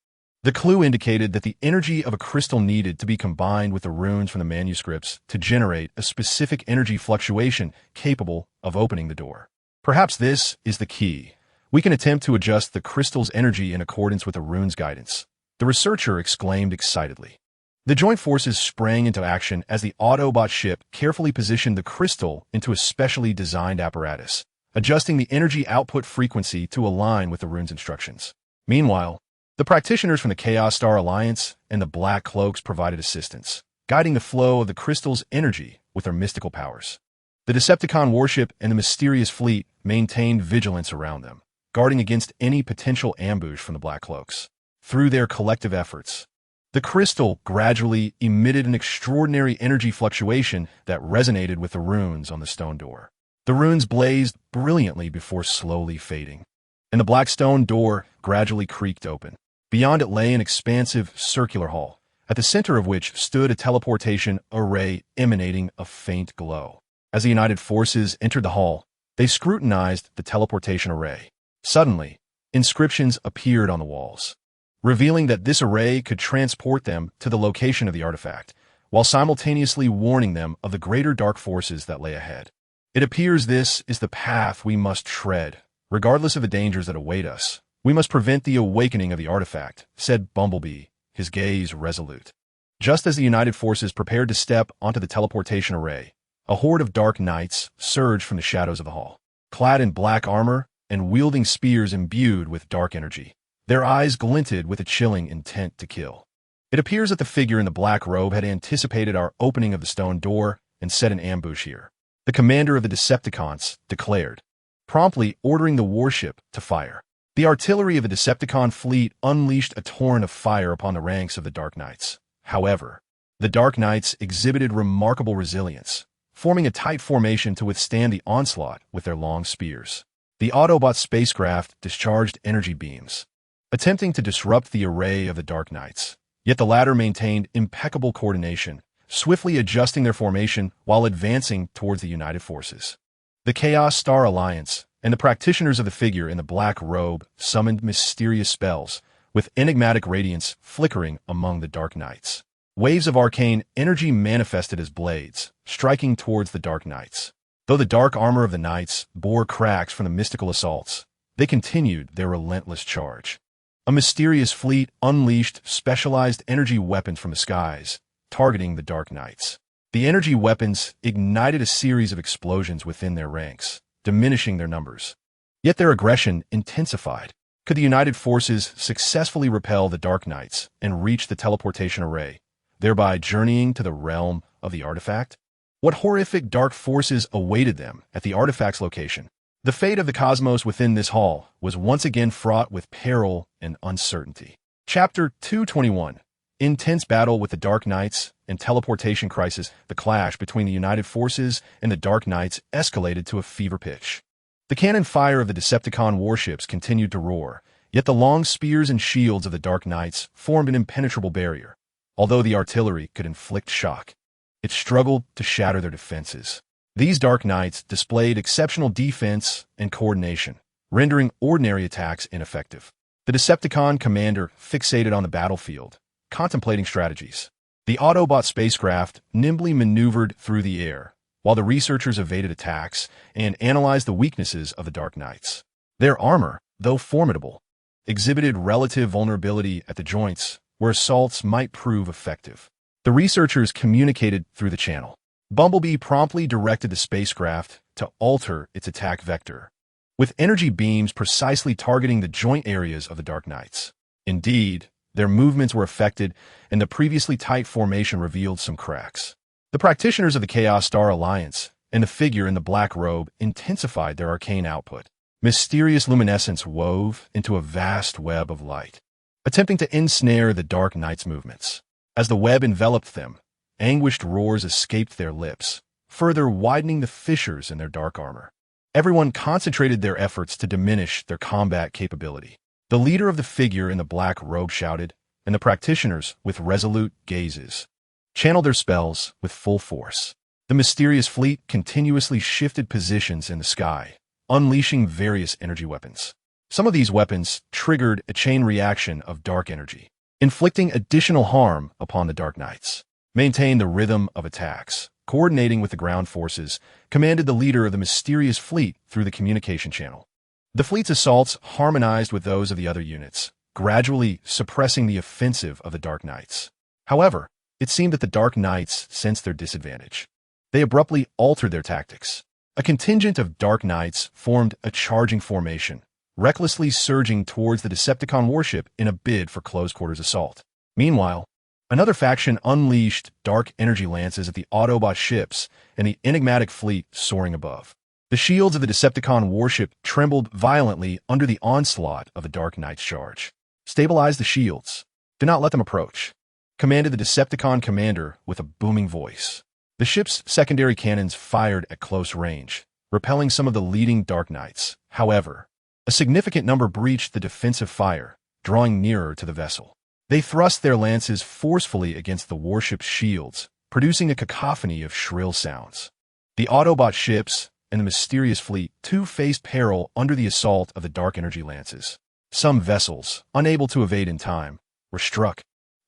A: The clue indicated that the energy of a crystal needed to be combined with the runes from the manuscripts to generate a specific energy fluctuation capable of opening the door. "Perhaps this is the key. We can attempt to adjust the crystal's energy in accordance with the rune's guidance," the researcher exclaimed excitedly. The joint forces sprang into action as the Autobot ship carefully positioned the crystal into a specially designed apparatus, adjusting the energy output frequency to align with the rune's instructions. Meanwhile, the practitioners from the Chaos Star Alliance and the Black Cloaks provided assistance, guiding the flow of the crystal's energy with their mystical powers. The Decepticon warship and the mysterious fleet maintained vigilance around them, guarding against any potential ambush from the Black Cloaks. Through their collective efforts, the crystal gradually emitted an extraordinary energy fluctuation that resonated with the runes on the stone door. The runes blazed brilliantly before slowly fading, and the black stone door gradually creaked open. Beyond it lay an expansive circular hall, at the center of which stood a teleportation array emanating a faint glow. As the United Forces entered the hall, they scrutinized the teleportation array. Suddenly, inscriptions appeared on the walls, revealing that this array could transport them to the location of the artifact, while simultaneously warning them of the greater dark forces that lay ahead. It appears this is the path we must tread, regardless of the dangers that await us. We must prevent the awakening of the artifact, said Bumblebee, his gaze resolute. Just as the United Forces prepared to step onto the teleportation array, a horde of Dark Knights surged from the shadows of the hall, clad in black armor and wielding spears imbued with dark energy. Their eyes glinted with a chilling intent to kill. It appears that the figure in the black robe had anticipated our opening of the stone door and set an ambush here. The commander of the Decepticons declared, promptly ordering the warship to fire. The artillery of the Decepticon fleet unleashed a torrent of fire upon the ranks of the Dark Knights. However, the Dark Knights exhibited remarkable resilience, forming a tight formation to withstand the onslaught with their long spears. The Autobot spacecraft discharged energy beams, attempting to disrupt the array of the Dark Knights. Yet the latter maintained impeccable coordination, swiftly adjusting their formation while advancing towards the United Forces. The Chaos Star Alliance and the practitioners of the figure in the black robe summoned mysterious spells, with enigmatic radiance flickering among the Dark Knights. Waves of arcane energy manifested as blades, striking towards the Dark Knights. Though the dark armor of the Knights bore cracks from the mystical assaults, they continued their relentless charge. A mysterious fleet unleashed specialized energy weapons from the skies, targeting the Dark Knights. The energy weapons ignited a series of explosions within their ranks, diminishing their numbers. Yet their aggression intensified. Could the United Forces successfully repel the Dark Knights and reach the teleportation array, thereby journeying to the realm of the artifact? What horrific dark forces awaited them at the artifact's location? The fate of the cosmos within this hall was once again fraught with peril and uncertainty. Chapter 221. Intense battle with the Dark Knights and teleportation crisis. The clash between the United Forces and the Dark Knights escalated to a fever pitch. The cannon fire of the Decepticon warships continued to roar, yet the long spears and shields of the Dark Knights formed an impenetrable barrier. Although the artillery could inflict shock, it struggled to shatter their defenses. These Dark Knights displayed exceptional defense and coordination, rendering ordinary attacks ineffective. The Decepticon commander fixated on the battlefield, contemplating strategies. The Autobot spacecraft nimbly maneuvered through the air, while the researchers evaded attacks and analyzed the weaknesses of the Dark Knights. Their armor, though formidable, exhibited relative vulnerability at the joints where assaults might prove effective. The researchers communicated through the channel. Bumblebee promptly directed the spacecraft to alter its attack vector, with energy beams precisely targeting the joint areas of the Dark Knights. Indeed, their movements were affected, and the previously tight formation revealed some cracks. The practitioners of the Chaos Star Alliance and the figure in the black robe intensified their arcane output. Mysterious luminescence wove into a vast web of light, attempting to ensnare the Dark Knight's movements. As the web enveloped them, anguished roars escaped their lips, further widening the fissures in their dark armor. Everyone concentrated their efforts to diminish their combat capability. The leader of the figure in the black robe shouted, and the practitioners, with resolute gazes, channeled their spells with full force. The mysterious fleet continuously shifted positions in the sky, unleashing various energy weapons. Some of these weapons triggered a chain reaction of dark energy, inflicting additional harm upon the Dark Knights. Maintain the rhythm of attacks, coordinating with the ground forces, commanded the leader of the mysterious fleet through the communication channel. The fleet's assaults harmonized with those of the other units, gradually suppressing the offensive of the Dark Knights. However, it seemed that the Dark Knights sensed their disadvantage. They abruptly altered their tactics. A contingent of Dark Knights formed a charging formation, recklessly surging towards the Decepticon warship in a bid for close-quarters assault. Meanwhile, another faction unleashed dark energy lances at the Autobot ships and the enigmatic fleet soaring above. The shields of the Decepticon warship trembled violently under the onslaught of the Dark Knight's charge. "Stabilize the shields. Do not let them approach," commanded the Decepticon commander with a booming voice. The ship's secondary cannons fired at close range, repelling some of the leading Dark Knights. However, a significant number breached the defensive fire, drawing nearer to the vessel. They thrust their lances forcefully against the warship's shields, producing a cacophony of shrill sounds. The Autobot ships and the mysterious fleet too faced peril under the assault of the dark energy lances. Some vessels, unable to evade in time, were struck,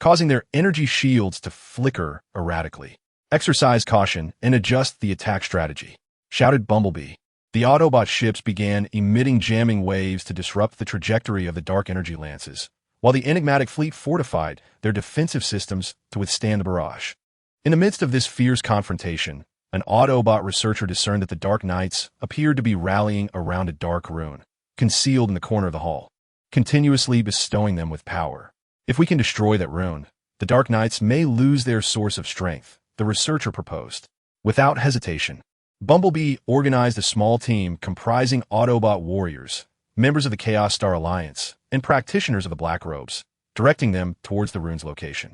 A: causing their energy shields to flicker erratically. "Exercise caution and adjust the attack strategy," shouted Bumblebee. The Autobot ships began emitting jamming waves to disrupt the trajectory of the dark energy lances, while the enigmatic fleet fortified their defensive systems to withstand the barrage. In the midst of this fierce confrontation, an Autobot researcher discerned that the Dark Knights appeared to be rallying around a dark rune, concealed in the corner of the hall, continuously bestowing them with power. "If we can destroy that rune, the Dark Knights may lose their source of strength," the researcher proposed. Without hesitation, Bumblebee organized a small team comprising Autobot warriors, members of the Chaos Star Alliance, and practitioners of the Black Robes, directing them towards the rune's location.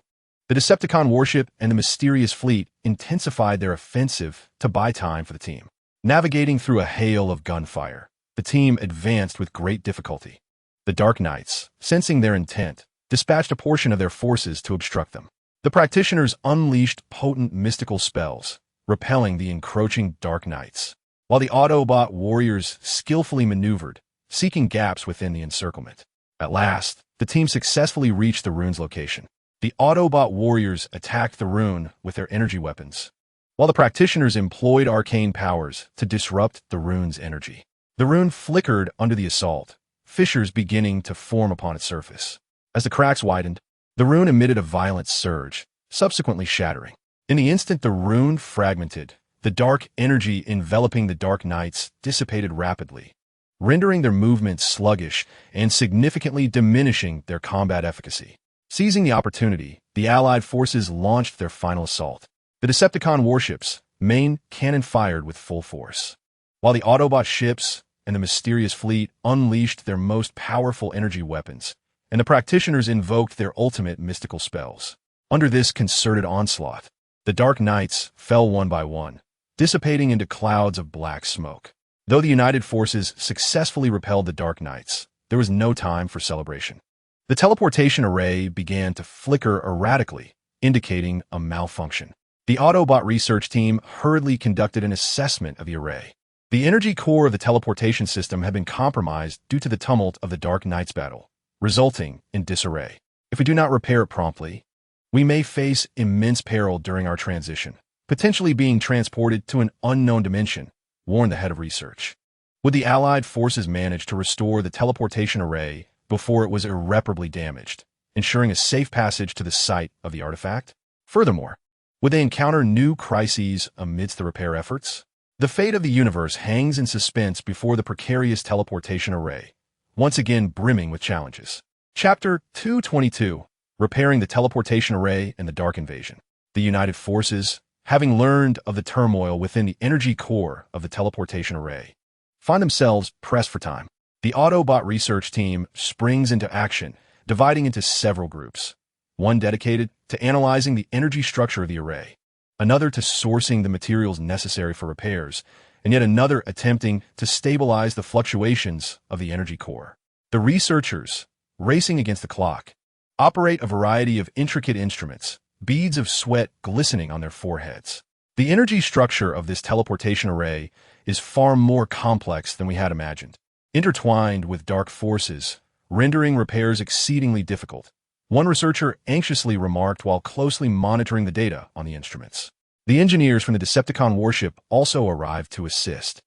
A: The Decepticon warship and the mysterious fleet intensified their offensive to buy time for the team. Navigating through a hail of gunfire, the team advanced with great difficulty. The Dark Knights, sensing their intent, dispatched a portion of their forces to obstruct them. The practitioners unleashed potent mystical spells, repelling the encroaching Dark Knights, while the Autobot warriors skillfully maneuvered, seeking gaps within the encirclement. At last, the team successfully reached the rune's location. The Autobot warriors attacked the rune with their energy weapons, while the practitioners employed arcane powers to disrupt the rune's energy. The rune flickered under the assault, fissures beginning to form upon its surface. As the cracks widened, the rune emitted a violent surge, subsequently shattering. In the instant the rune fragmented, the dark energy enveloping the Dark Knights dissipated rapidly, rendering their movements sluggish and significantly diminishing their combat efficacy. Seizing the opportunity, the Allied forces launched their final assault. The Decepticon warships, main cannon fired with full force, while the Autobot ships and the mysterious fleet unleashed their most powerful energy weapons, and the practitioners invoked their ultimate mystical spells. Under this concerted onslaught, the Dark Knights fell one by one, dissipating into clouds of black smoke. Though the united forces successfully repelled the Dark Knights, there was no time for celebration. The teleportation array began to flicker erratically, indicating a malfunction. The Autobot research team hurriedly conducted an assessment of the array. The energy core of the teleportation system had been compromised due to the tumult of the Dark Knights battle, resulting in disarray. If we do not repair it promptly, we may face immense peril during our transition, potentially being transported to an unknown dimension, warned the head of research. Would the Allied forces manage to restore the teleportation array before it was irreparably damaged, ensuring a safe passage to the site of the artifact? Furthermore, would they encounter new crises amidst the repair efforts? The fate of the universe hangs in suspense before the precarious teleportation array, once again brimming with challenges. Chapter 222, Repairing the Teleportation Array and the Dark Invasion. The United Forces, having learned of the turmoil within the energy core of the teleportation array, find themselves pressed for time. The Autobot research team springs into action, dividing into several groups. One dedicated to analyzing the energy structure of the array, another to sourcing the materials necessary for repairs, and yet another attempting to stabilize the fluctuations of the energy core. The researchers, racing against the clock, operate a variety of intricate instruments, beads of sweat glistening on their foreheads. The energy structure of this teleportation array is far more complex than we had imagined, intertwined with dark forces, rendering repairs exceedingly difficult. One researcher anxiously remarked while closely monitoring the data on the instruments. The engineers from the Decepticon warship also arrived to assist,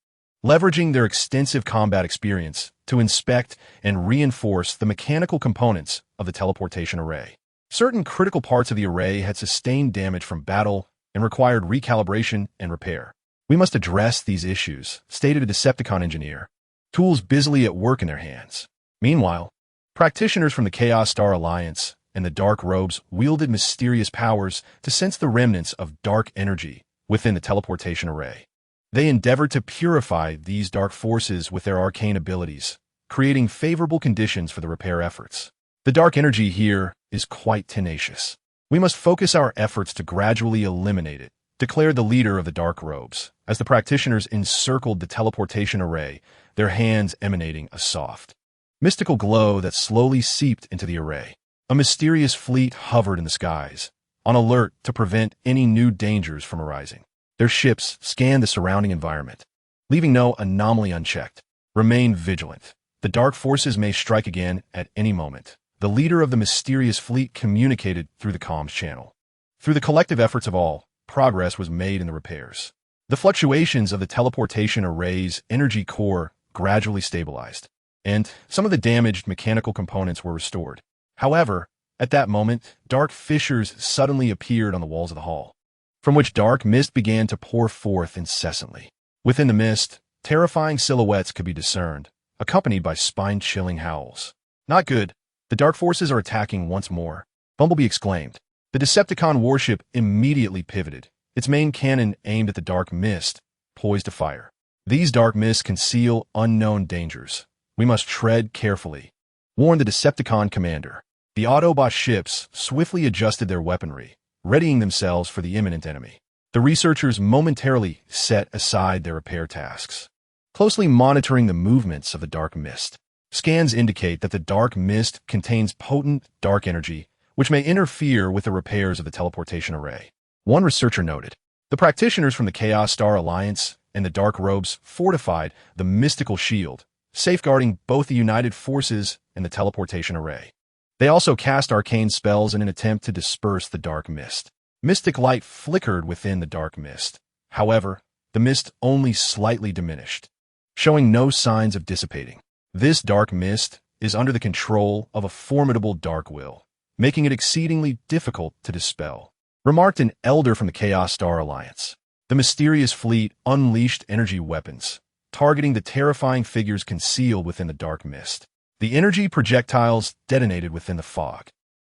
A: leveraging their extensive combat experience to inspect and reinforce the mechanical components of the teleportation array. Certain critical parts of the array had sustained damage from battle and required recalibration and repair. "We must address these issues," stated a Decepticon engineer, tools busily at work in their hands. Meanwhile, practitioners from the Chaos Star Alliance and the Dark Robes wielded mysterious powers to sense the remnants of dark energy within the teleportation array. They endeavored to purify these dark forces with their arcane abilities, creating favorable conditions for the repair efforts. The dark energy here is quite tenacious. "We must focus our efforts to gradually eliminate it," declared the leader of the Dark Robes, as the practitioners encircled the teleportation array, their hands emanating a soft, mystical glow that slowly seeped into the array. A mysterious fleet hovered in the skies, on alert to prevent any new dangers from arising. Their ships scanned the surrounding environment, leaving no anomaly unchecked. "Remain vigilant. The dark forces may strike again at any moment," the leader of the mysterious fleet communicated through the comms channel. Through the collective efforts of all, progress was made in the repairs. The fluctuations of the teleportation array's energy core gradually stabilized, and some of the damaged mechanical components were restored. However, at that moment, dark fissures suddenly appeared on the walls of the hall, from which dark mist began to pour forth incessantly. Within the mist, terrifying silhouettes could be discerned, accompanied by spine-chilling howls. "Not good. The dark forces are attacking once more," Bumblebee exclaimed. The Decepticon warship immediately pivoted, its main cannon aimed at the dark mist, poised to fire. "These dark mists conceal unknown dangers. We must tread carefully," warned the Decepticon commander. The Autobot ships swiftly adjusted their weaponry, readying themselves for the imminent enemy. The researchers momentarily set aside their repair tasks, closely monitoring the movements of the dark mist. Scans indicate that the dark mist contains potent dark energy, which may interfere with the repairs of the teleportation array. One researcher noted, "The practitioners from the Chaos Star Alliance and the Dark Robes fortified the mystical shield, safeguarding both the united forces and the teleportation array. They also cast arcane spells in an attempt to disperse the dark mist." Mystic light flickered within the dark mist. However, the mist only slightly diminished, showing no signs of dissipating. This dark mist is under the control of a formidable dark will, making it exceedingly difficult to dispel, remarked an elder from the Chaos Star Alliance. The mysterious fleet unleashed energy weapons, targeting the terrifying figures concealed within the dark mist. The energy projectiles detonated within the fog,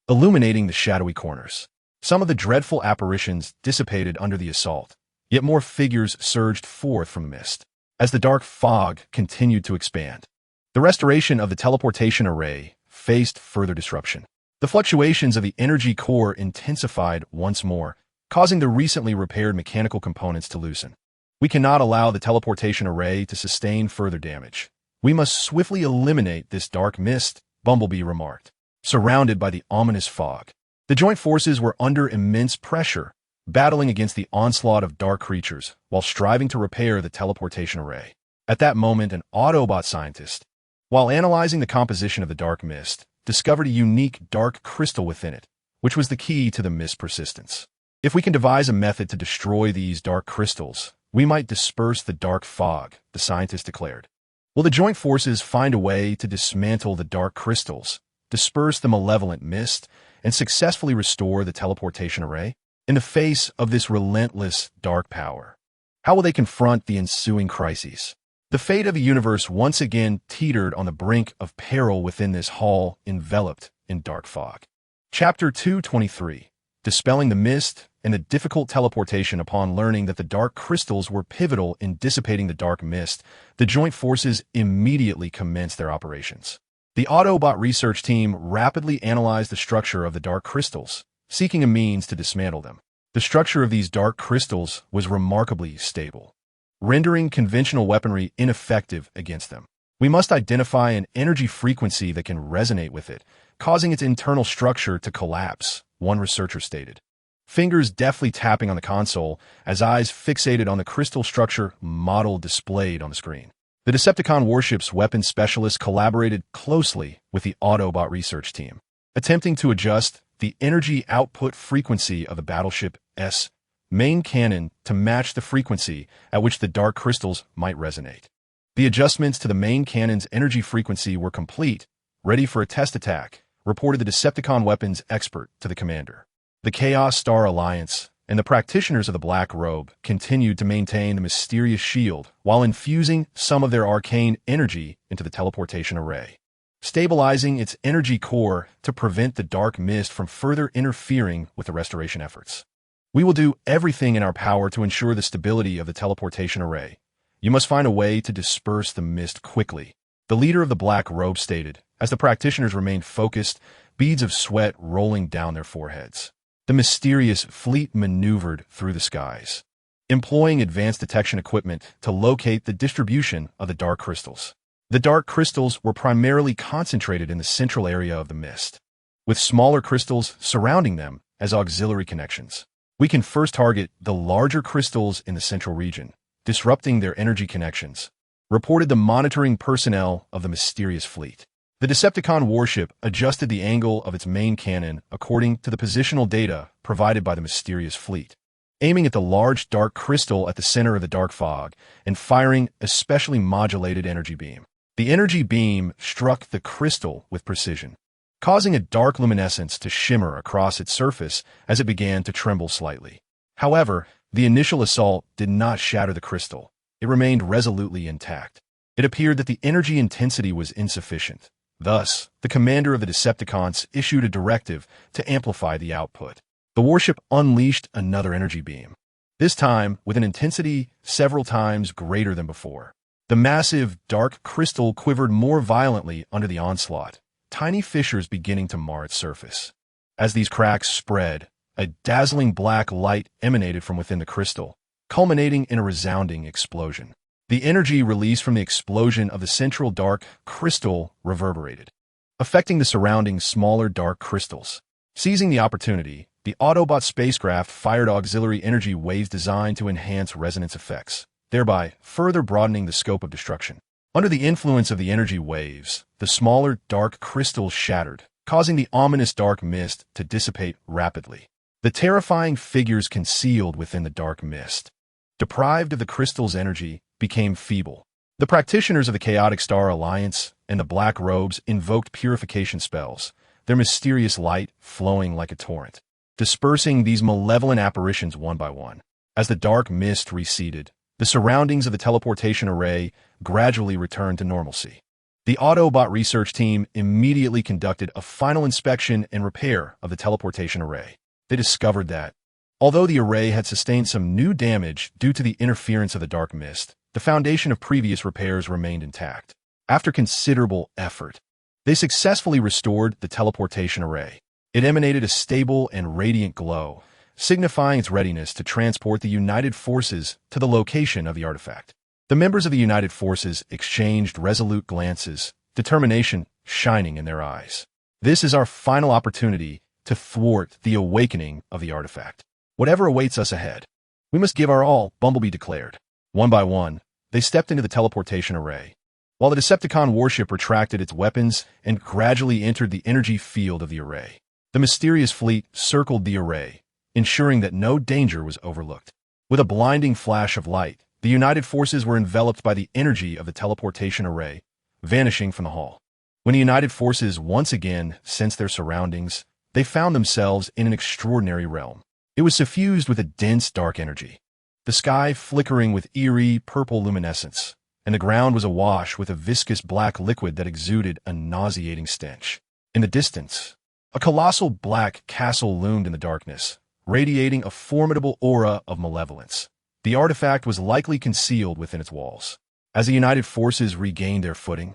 A: illuminating the shadowy corners. Some of the dreadful apparitions dissipated under the assault, yet more figures surged forth from the mist as the dark fog continued to expand. The restoration of the teleportation array faced further disruption. The fluctuations of the energy core intensified once more, causing the recently repaired mechanical components to loosen. "We cannot allow the teleportation array to sustain further damage. We must swiftly eliminate this dark mist," Bumblebee remarked, surrounded by the ominous fog. The joint forces were under immense pressure, battling against the onslaught of dark creatures while striving to repair the teleportation array. At that moment, an Autobot scientist, while analyzing the composition of the dark mist, discovered a unique dark crystal within it, which was the key to the mist's persistence. "If we can devise a method to destroy these dark crystals, we might disperse the dark fog," the scientist declared. "Will the joint forces find a way to dismantle the dark crystals, disperse the malevolent mist, and successfully restore the teleportation array? In the face of this relentless dark power, how will they confront the ensuing crises?" The fate of the universe once again teetered on the brink of peril within this hall enveloped in dark fog. Chapter 223, Dispelling the Mist and the Difficult Teleportation. Upon learning that the dark crystals were pivotal in dissipating the dark mist, the joint forces immediately commenced their operations. The Autobot research team rapidly analyzed the structure of the dark crystals, seeking a means to dismantle them. The structure of these dark crystals was remarkably stable, rendering conventional weaponry ineffective against them. "We must identify an energy frequency that can resonate with it, causing its internal structure to collapse," one researcher stated, fingers deftly tapping on the console as eyes fixated on the crystal structure model displayed on the screen. The Decepticon warship's weapons specialists collaborated closely with the Autobot research team, attempting to adjust the energy output frequency of the battleship's main cannon to match the frequency at which the dark crystals might resonate. The adjustments to the main cannon's energy frequency were complete, ready for a test attack, reported the Decepticon weapons expert to the commander. The Chaos Star Alliance and the practitioners of the Black Robe continued to maintain the mysterious shield while infusing some of their arcane energy into the teleportation array, stabilizing its energy core to prevent the dark mist from further interfering with the restoration efforts. "We will do everything in our power to ensure the stability of the teleportation array. You must find a way to disperse the mist quickly," the leader of the Black Robe stated, as the practitioners remained focused, beads of sweat rolling down their foreheads. The mysterious fleet maneuvered through the skies, employing advanced detection equipment to locate the distribution of the dark crystals. The dark crystals were primarily concentrated in the central area of the mist, with smaller crystals surrounding them as auxiliary connections. "We can first target the larger crystals in the central region, disrupting their energy connections," reported the monitoring personnel of the mysterious fleet. The Decepticon warship adjusted the angle of its main cannon according to the positional data provided by the mysterious fleet, aiming at the large dark crystal at the center of the dark fog and firing a specially modulated energy beam. The energy beam struck the crystal with precision, causing a dark luminescence to shimmer across its surface as it began to tremble slightly. However, the initial assault did not shatter the crystal. It remained resolutely intact. It appeared that the energy intensity was insufficient. Thus, the commander of the Decepticons issued a directive to amplify the output. The warship unleashed another energy beam, this time with an intensity several times greater than before. The massive, dark crystal quivered more violently under the onslaught, tiny fissures beginning to mar its surface. As these cracks spread, a dazzling black light emanated from within the crystal, culminating in a resounding explosion. The energy released from the explosion of the central dark crystal reverberated, affecting the surrounding smaller dark crystals. Seizing the opportunity, the Autobot spacecraft fired auxiliary energy waves designed to enhance resonance effects, thereby further broadening the scope of destruction. Under the influence of the energy waves, the smaller dark crystals shattered, causing the ominous dark mist to dissipate rapidly. The terrifying figures concealed within the dark mist, deprived of the crystal's energy, became feeble. The practitioners of the Chaotic Star Alliance and the Black Robes invoked purification spells, their mysterious light flowing like a torrent, dispersing these malevolent apparitions one by one. As the dark mist receded, the surroundings of the teleportation array gradually returned to normalcy. The Autobot research team immediately conducted a final inspection and repair of the teleportation array. They discovered that, although the array had sustained some new damage due to the interference of the dark mist, the foundation of previous repairs remained intact. After considerable effort, they successfully restored the teleportation array. It emanated a stable and radiant glow, signifying its readiness to transport the United Forces to the location of the artifact. The members of the United Forces exchanged resolute glances, determination shining in their eyes. This is our final opportunity to thwart the awakening of the artifact. Whatever awaits us ahead, we must give our all, Bumblebee declared. One by one, they stepped into the teleportation array, while the Decepticon warship retracted its weapons and gradually entered the energy field of the array. The mysterious fleet circled the array, ensuring that no danger was overlooked. With a blinding flash of light, the United Forces were enveloped by the energy of the teleportation array, vanishing from the hall. When the United Forces once again sensed their surroundings, they found themselves in an extraordinary realm. It was suffused with a dense dark energy, the sky flickering with eerie purple luminescence, and the ground was awash with a viscous black liquid that exuded a nauseating stench. In the distance, a colossal black castle loomed in the darkness, radiating a formidable aura of malevolence. The artifact was likely concealed within its walls. As the United Forces regained their footing,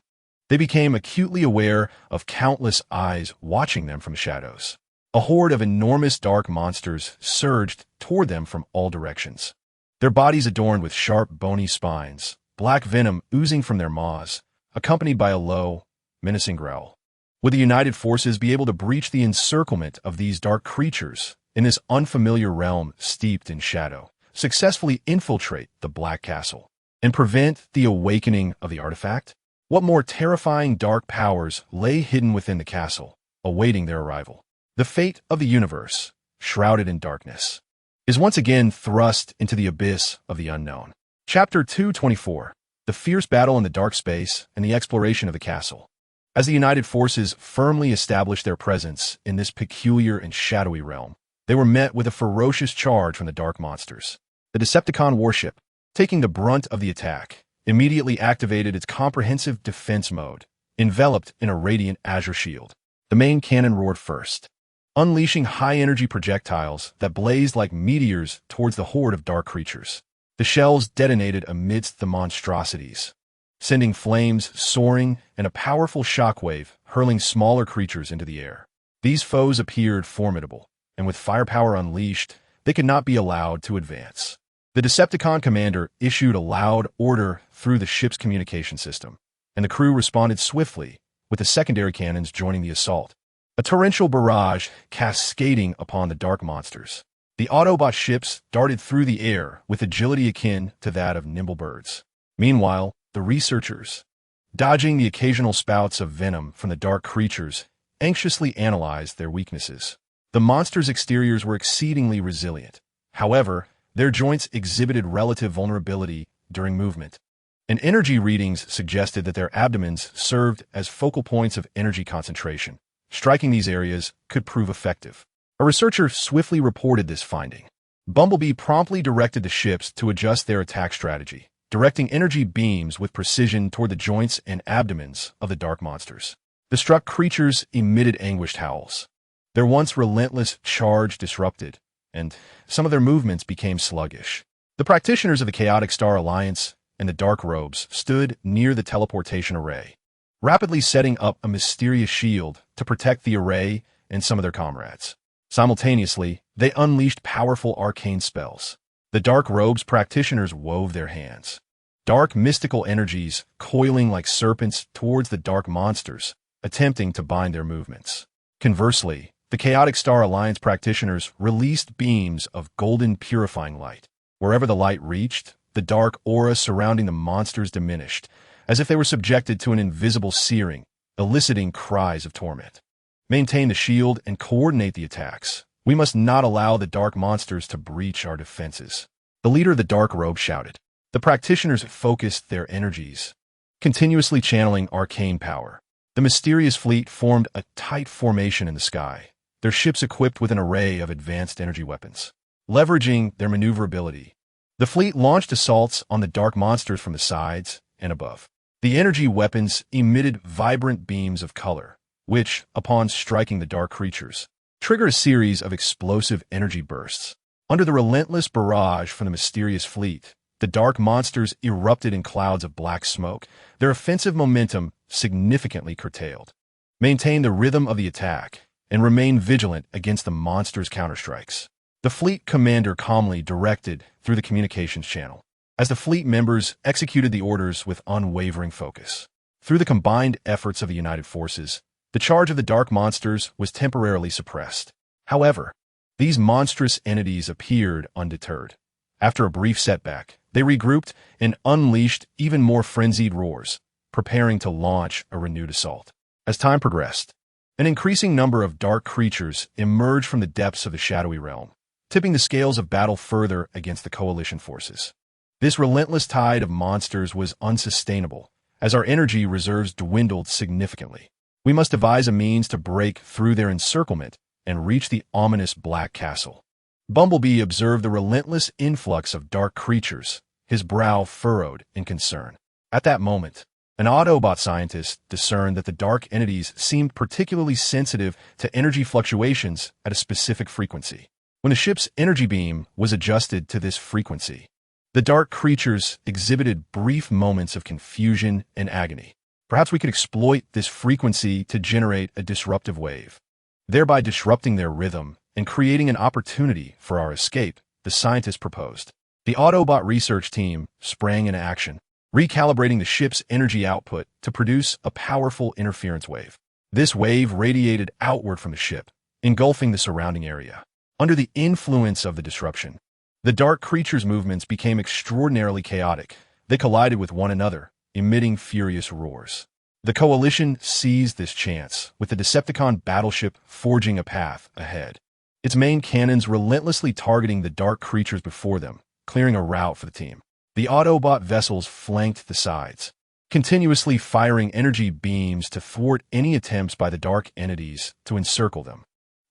A: they became acutely aware of countless eyes watching them from the shadows. A horde of enormous dark monsters surged toward them from all directions, their bodies adorned with sharp, bony spines, black venom oozing from their maws, accompanied by a low, menacing growl. Would the United Forces be able to breach the encirclement of these dark creatures in this unfamiliar realm steeped in shadow, successfully infiltrate the Black Castle, and prevent the awakening of the artifact? What more terrifying dark powers lay hidden within the castle, awaiting their arrival? The fate of the universe, shrouded in darkness, is once again thrust into the abyss of the unknown. Chapter 224, The Fierce Battle in the Dark Space and the Exploration of the Castle. As the United Forces firmly established their presence in this peculiar and shadowy realm, they were met with a ferocious charge from the dark monsters. The Decepticon warship, taking the brunt of the attack, immediately activated its comprehensive defense mode, enveloped in a radiant azure shield. The main cannon roared first, unleashing high-energy projectiles that blazed like meteors towards the horde of dark creatures. The shells detonated amidst the monstrosities, sending flames soaring and a powerful shockwave hurling smaller creatures into the air. These foes appeared formidable, and with firepower unleashed, they could not be allowed to advance. The Decepticon commander issued a loud order through the ship's communication system, and the crew responded swiftly, with the secondary cannons joining the assault. A torrential barrage cascading upon the dark monsters. The Autobot ships darted through the air with agility akin to that of nimble birds. Meanwhile, the researchers, dodging the occasional spouts of venom from the dark creatures, anxiously analyzed their weaknesses. The monsters' exteriors were exceedingly resilient. However, their joints exhibited relative vulnerability during movement. And energy readings suggested that their abdomens served as focal points of energy concentration. Striking these areas could prove effective. A researcher swiftly reported this finding. Bumblebee promptly directed the ships to adjust their attack strategy, directing energy beams with precision toward the joints and abdomens of the dark monsters. The struck creatures emitted anguished howls. Their once relentless charge disrupted, and some of their movements became sluggish. The practitioners of the Chaotic Star Alliance and the Dark Robes stood near the teleportation array, rapidly setting up a mysterious shield to protect the array and some of their comrades. Simultaneously, they unleashed powerful arcane spells. The Dark Robes practitioners wove their hands, dark mystical energies coiling like serpents towards the dark monsters, attempting to bind their movements. Conversely, the Chaotic Star Alliance practitioners released beams of golden purifying light. Wherever the light reached, the dark aura surrounding the monsters diminished, as if they were subjected to an invisible searing, eliciting cries of torment. Maintain the shield and coordinate the attacks. We must not allow the dark monsters to breach our defenses. The leader of the Dark Robe shouted. The practitioners focused their energies, continuously channeling arcane power. The mysterious fleet formed a tight formation in the sky, their ships equipped with an array of advanced energy weapons. Leveraging their maneuverability, the fleet launched assaults on the dark monsters from the sides and above. The energy weapons emitted vibrant beams of color, which, upon striking the dark creatures, triggered a series of explosive energy bursts. Under the relentless barrage from the mysterious fleet, the dark monsters erupted in clouds of black smoke, their offensive momentum significantly curtailed. Maintain the rhythm of the attack and remain vigilant against the monsters' counterstrikes. The fleet commander calmly directed through the communications channel, as the fleet members executed the orders with unwavering focus. Through the combined efforts of the united forces, the charge of the dark monsters was temporarily suppressed. However, these monstrous entities appeared undeterred. After a brief setback, they regrouped and unleashed even more frenzied roars, preparing to launch a renewed assault. As time progressed, an increasing number of dark creatures emerged from the depths of the shadowy realm, tipping the scales of battle further against the coalition forces. This relentless tide of monsters was unsustainable, as our energy reserves dwindled significantly. We must devise a means to break through their encirclement and reach the ominous Black Castle. Bumblebee observed the relentless influx of dark creatures, his brow furrowed in concern. At that moment, an Autobot scientist discerned that the dark entities seemed particularly sensitive to energy fluctuations at a specific frequency. When the ship's energy beam was adjusted to this frequency, the dark creatures exhibited brief moments of confusion and agony. Perhaps we could exploit this frequency to generate a disruptive wave, thereby disrupting their rhythm and creating an opportunity for our escape, the scientist proposed. The Autobot research team sprang into action, recalibrating the ship's energy output to produce a powerful interference wave. This wave radiated outward from the ship, engulfing the surrounding area. Under the influence of the disruption, the dark creatures' movements became extraordinarily chaotic. They collided with one another, emitting furious roars. The Coalition seized this chance, with the Decepticon battleship forging a path ahead, its main cannons relentlessly targeting the dark creatures before them, clearing a route for the team. The Autobot vessels flanked the sides, continuously firing energy beams to thwart any attempts by the dark entities to encircle them.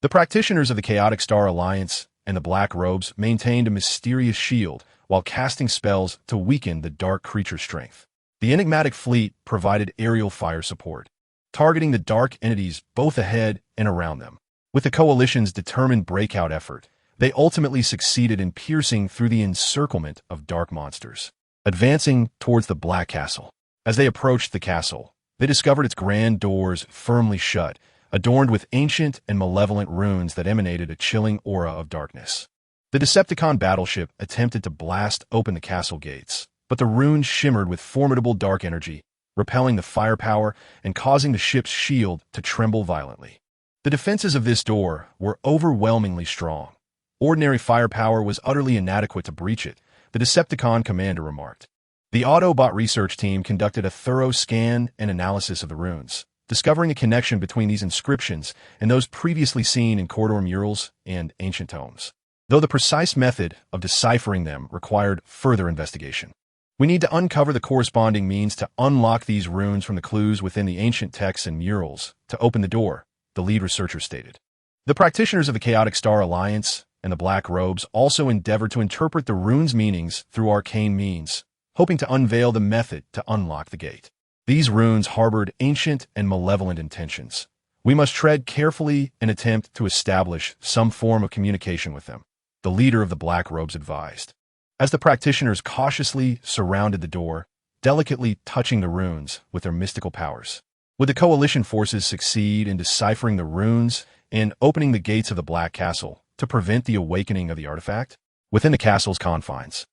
A: The practitioners of the Chaotic Star Alliance and the Black Robes maintained a mysterious shield while casting spells to weaken the dark creature's strength. The enigmatic fleet provided aerial fire support, targeting the dark entities both ahead and around them. With the Coalition's determined breakout effort, they ultimately succeeded in piercing through the encirclement of dark monsters, advancing towards the Black Castle. As they approached the castle, they discovered its grand doors firmly shut, adorned with ancient and malevolent runes that emanated a chilling aura of darkness. The Decepticon battleship attempted to blast open the castle gates, but the runes shimmered with formidable dark energy, repelling the firepower and causing the ship's shield to tremble violently. The defenses of this door were overwhelmingly strong. Ordinary firepower was utterly inadequate to breach it, the Decepticon commander remarked. The Autobot research team conducted a thorough scan and analysis of the runes, discovering a connection between these inscriptions and those previously seen in corridor murals and ancient tomes. Though the precise method of deciphering them required further investigation. We need to uncover the corresponding means to unlock these runes from the clues within the ancient texts and murals to open the door, the lead researcher stated. The practitioners of the Chaotic Star Alliance and the Black Robes also endeavored to interpret the runes' meanings through arcane means, hoping to unveil the method to unlock the gate. These runes harbored ancient and malevolent intentions. We must tread carefully and attempt to establish some form of communication with them, the leader of the Black Robes advised. As the practitioners cautiously surrounded the door, delicately touching the runes with their mystical powers. Would the coalition forces succeed in deciphering the runes and opening the gates of the Black Castle to prevent the awakening of the artifact? Within the castle's confines,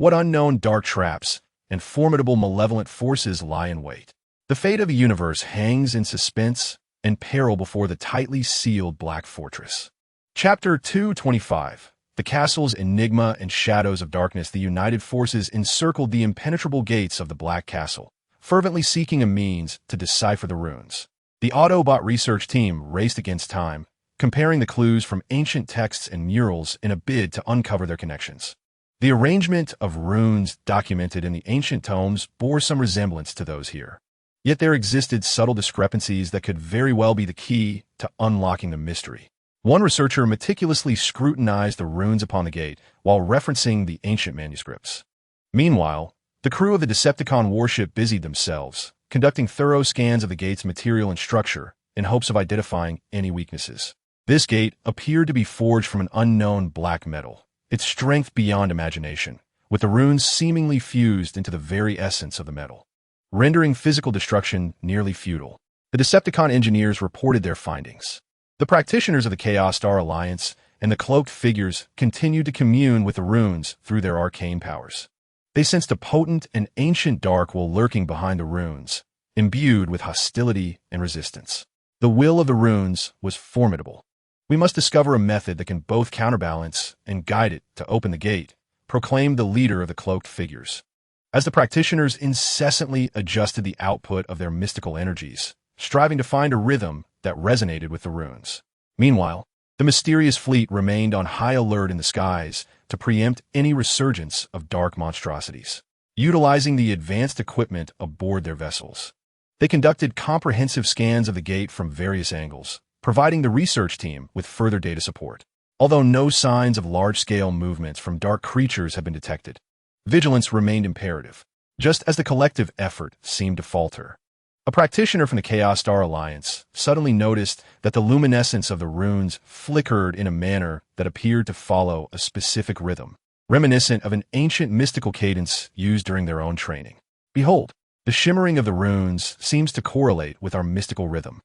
A: what unknown dark traps and formidable malevolent forces lie in wait? The fate of a universe hangs in suspense and peril before the tightly sealed Black Fortress. Chapter 225. The castle's enigma and shadows of darkness. The united forces encircled the impenetrable gates of the Black Castle, fervently seeking a means to decipher the runes. The Autobot research team raced against time, comparing the clues from ancient texts and murals in a bid to uncover their connections. The arrangement of runes documented in the ancient tomes bore some resemblance to those here. Yet there existed subtle discrepancies that could very well be the key to unlocking the mystery. One researcher meticulously scrutinized the runes upon the gate while referencing the ancient manuscripts. Meanwhile, the crew of the Decepticon warship busied themselves, conducting thorough scans of the gate's material and structure in hopes of identifying any weaknesses. This gate appeared to be forged from an unknown black metal, its strength beyond imagination, with the runes seemingly fused into the very essence of the metal, rendering physical destruction nearly futile. The Decepticon engineers reported their findings. The practitioners of the Chaos Star Alliance and the cloaked figures continued to commune with the runes through their arcane powers. They sensed a potent and ancient dark will lurking behind the runes, imbued with hostility and resistance. The will of the runes was formidable. We must discover a method that can both counterbalance and guide it to open the gate, proclaimed the leader of the cloaked figures. As the practitioners incessantly adjusted the output of their mystical energies, striving to find a rhythm that resonated with the runes. Meanwhile, the mysterious fleet remained on high alert in the skies to preempt any resurgence of dark monstrosities, utilizing the advanced equipment aboard their vessels. They conducted comprehensive scans of the gate from various angles, providing the research team with further data support. Although no signs of large-scale movements from dark creatures had been detected, vigilance remained imperative, just as the collective effort seemed to falter. A practitioner from the Chaos Star Alliance suddenly noticed that the luminescence of the runes flickered in a manner that appeared to follow a specific rhythm, reminiscent of an ancient mystical cadence used during their own training. Behold, the shimmering of the runes seems to correlate with our mystical rhythm.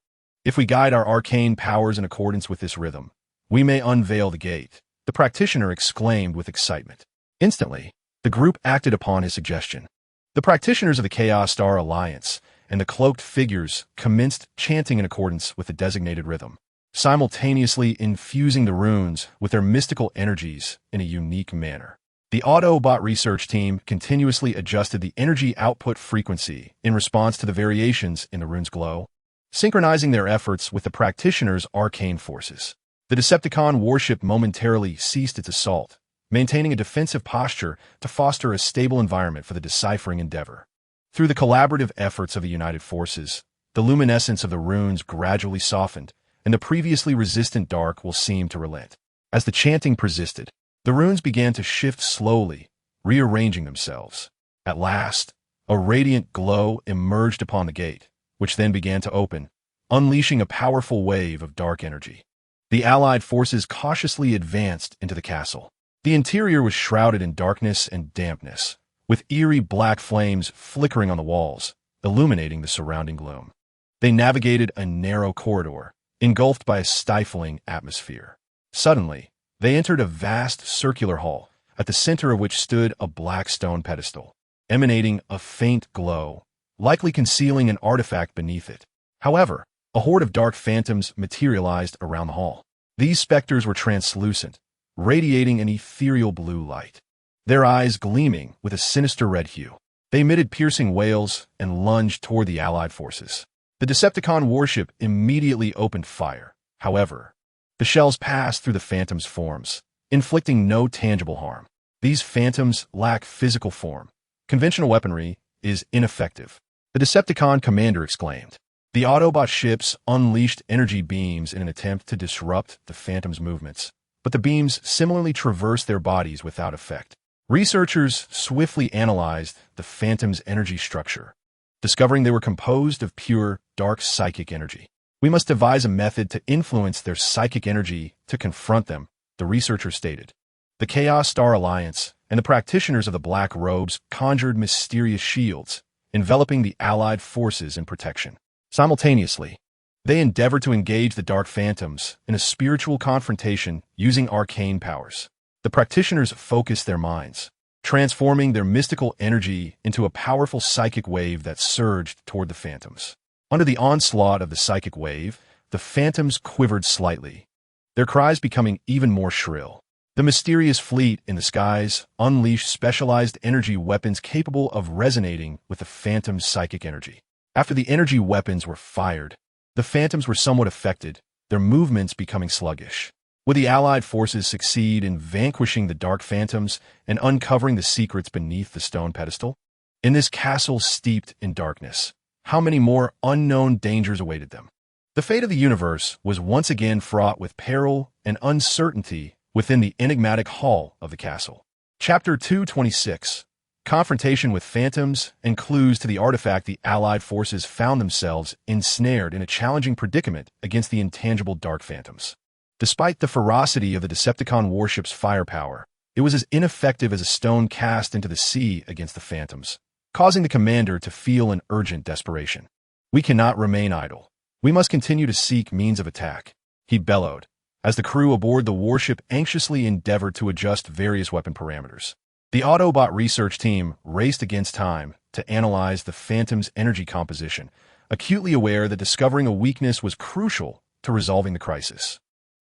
A: If we guide our arcane powers in accordance with this rhythm, we may unveil the gate, the practitioner exclaimed with excitement. Instantly, the group acted upon his suggestion. The practitioners of the Chaos Star Alliance and the cloaked figures commenced chanting in accordance with the designated rhythm, simultaneously infusing the runes with their mystical energies in a unique manner. The Autobot research team continuously adjusted the energy output frequency in response to the variations in the rune's glow, synchronizing their efforts with the practitioners' arcane forces. The Decepticon warship momentarily ceased its assault, maintaining a defensive posture to foster a stable environment for the deciphering endeavor. Through the collaborative efforts of the united forces, the luminescence of the runes gradually softened, and the previously resistant dark will seem to relent. As the chanting persisted, the runes began to shift slowly, rearranging themselves. At last, a radiant glow emerged upon the gate, which then began to open, unleashing a powerful wave of dark energy. The Allied forces cautiously advanced into the castle. The interior was shrouded in darkness and dampness, with eerie black flames flickering on the walls, illuminating the surrounding gloom. They navigated a narrow corridor, engulfed by a stifling atmosphere. Suddenly, they entered a vast circular hall, at the center of which stood a black stone pedestal, emanating a faint glow, likely concealing an artifact beneath it. However, a horde of dark phantoms materialized around the hall. These specters were translucent, radiating an ethereal blue light, their eyes gleaming with a sinister red hue. They emitted piercing wails and lunged toward the Allied forces. The Decepticon warship immediately opened fire. However, the shells passed through the Phantom's forms, inflicting no tangible harm. These Phantoms lack physical form. Conventional weaponry is ineffective. The Decepticon commander exclaimed. The Autobot ships unleashed energy beams in an attempt to disrupt the Phantom's movements, but the beams similarly traversed their bodies without effect. Researchers swiftly analyzed the Phantom's energy structure, discovering they were composed of pure, dark psychic energy. We must devise a method to influence their psychic energy to confront them, the researcher stated. The Chaos Star Alliance and the practitioners of the Black Robes conjured mysterious shields, enveloping the Allied forces in protection. Simultaneously, they endeavored to engage the Dark Phantoms in a spiritual confrontation using arcane powers. The practitioners focused their minds, transforming their mystical energy into a powerful psychic wave that surged toward the Phantoms. Under the onslaught of the psychic wave, the Phantoms quivered slightly, their cries becoming even more shrill. The mysterious fleet in the skies unleashed specialized energy weapons capable of resonating with the Phantom's psychic energy. After the energy weapons were fired, the Phantoms were somewhat affected, their movements becoming sluggish. Would the Allied forces succeed in vanquishing the Dark Phantoms and uncovering the secrets beneath the stone pedestal? In this castle steeped in darkness, how many more unknown dangers awaited them? The fate of the universe was once again fraught with peril and uncertainty within the enigmatic hall of the castle. Chapter 226. Confrontation with Phantoms and clues to the artifact. The Allied forces found themselves ensnared in a challenging predicament against the intangible Dark Phantoms. Despite the ferocity of the Decepticon warship's firepower, it was as ineffective as a stone cast into the sea against the Phantoms, causing the commander to feel an urgent desperation. We cannot remain idle. We must continue to seek means of attack, he bellowed, as the crew aboard the warship anxiously endeavored to adjust various weapon parameters. The Autobot research team raced against time to analyze the Phantom's energy composition, acutely aware that discovering a weakness was crucial to resolving the crisis.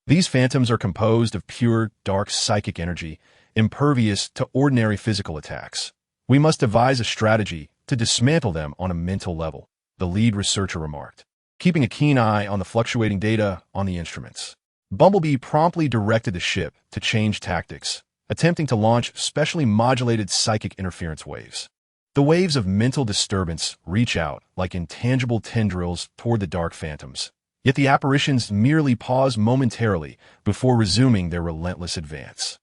A: These Phantoms are composed of pure, dark psychic energy, impervious to ordinary physical attacks. We must devise a strategy to dismantle them on a mental level, the lead researcher remarked, keeping a keen eye on the fluctuating data on the instruments. Bumblebee promptly directed the ship to change tactics, attempting to launch specially modulated psychic interference waves. The waves of mental disturbance reach out like intangible tendrils toward the Dark Phantoms, yet the apparitions merely pause momentarily before resuming their relentless advance.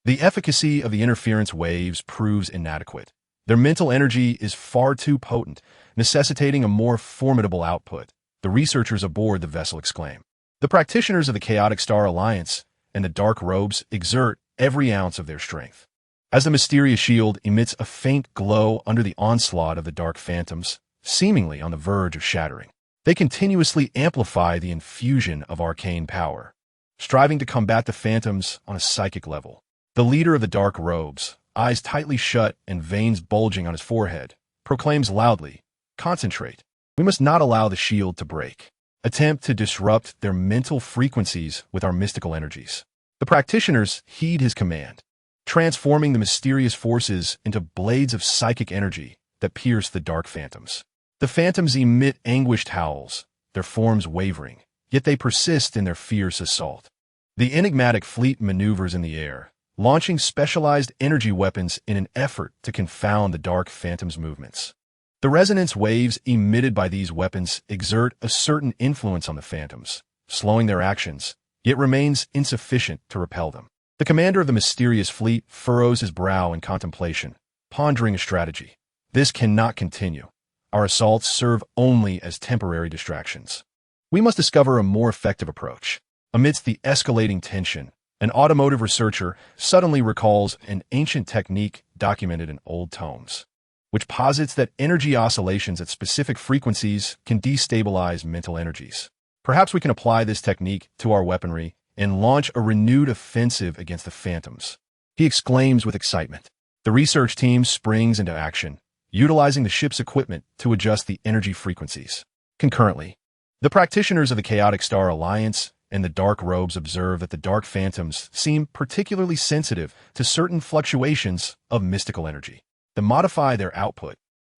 A: The efficacy of the interference waves proves inadequate. Their mental energy is far too potent, necessitating a more formidable output, the researchers aboard the vessel exclaim. The practitioners of the Chaotic Star Alliance and the Dark Robes exert every ounce of their strength. As the mysterious shield emits a faint glow under the onslaught of the Dark Phantoms, seemingly on the verge of shattering, they continuously amplify the infusion of arcane power, striving to combat the Phantoms on a psychic level. The leader of the Dark Robes, eyes tightly shut and veins bulging on his forehead, proclaims loudly, "Concentrate. We must not allow the shield to break. Attempt to disrupt their mental frequencies with our mystical energies." The practitioners heed his command, transforming the mysterious forces into blades of psychic energy that pierce the Dark Phantoms. The Phantoms emit anguished howls, their forms wavering, yet they persist in their fierce assault. The enigmatic fleet maneuvers in the air, launching specialized energy weapons in an effort to confound the Dark Phantom's movements. The resonance waves emitted by these weapons exert a certain influence on the Phantoms, slowing their actions, yet remains insufficient to repel them. The commander of the mysterious fleet furrows his brow in contemplation, pondering a strategy. This cannot continue. Our assaults serve only as temporary distractions. We must discover a more effective approach. Amidst the escalating tension, an automotive researcher suddenly recalls an ancient technique documented in old tomes, which posits that energy oscillations at specific frequencies can destabilize mental energies. Perhaps we can apply this technique to our weaponry and launch a renewed offensive against the Phantoms, he exclaims with excitement. The research team springs into action, utilizing the ship's equipment to adjust the energy frequencies. Concurrently, the practitioners of the Chaotic Star Alliance and the Dark Robes observe that the Dark Phantoms seem particularly sensitive to certain fluctuations of mystical energy. To modify their output,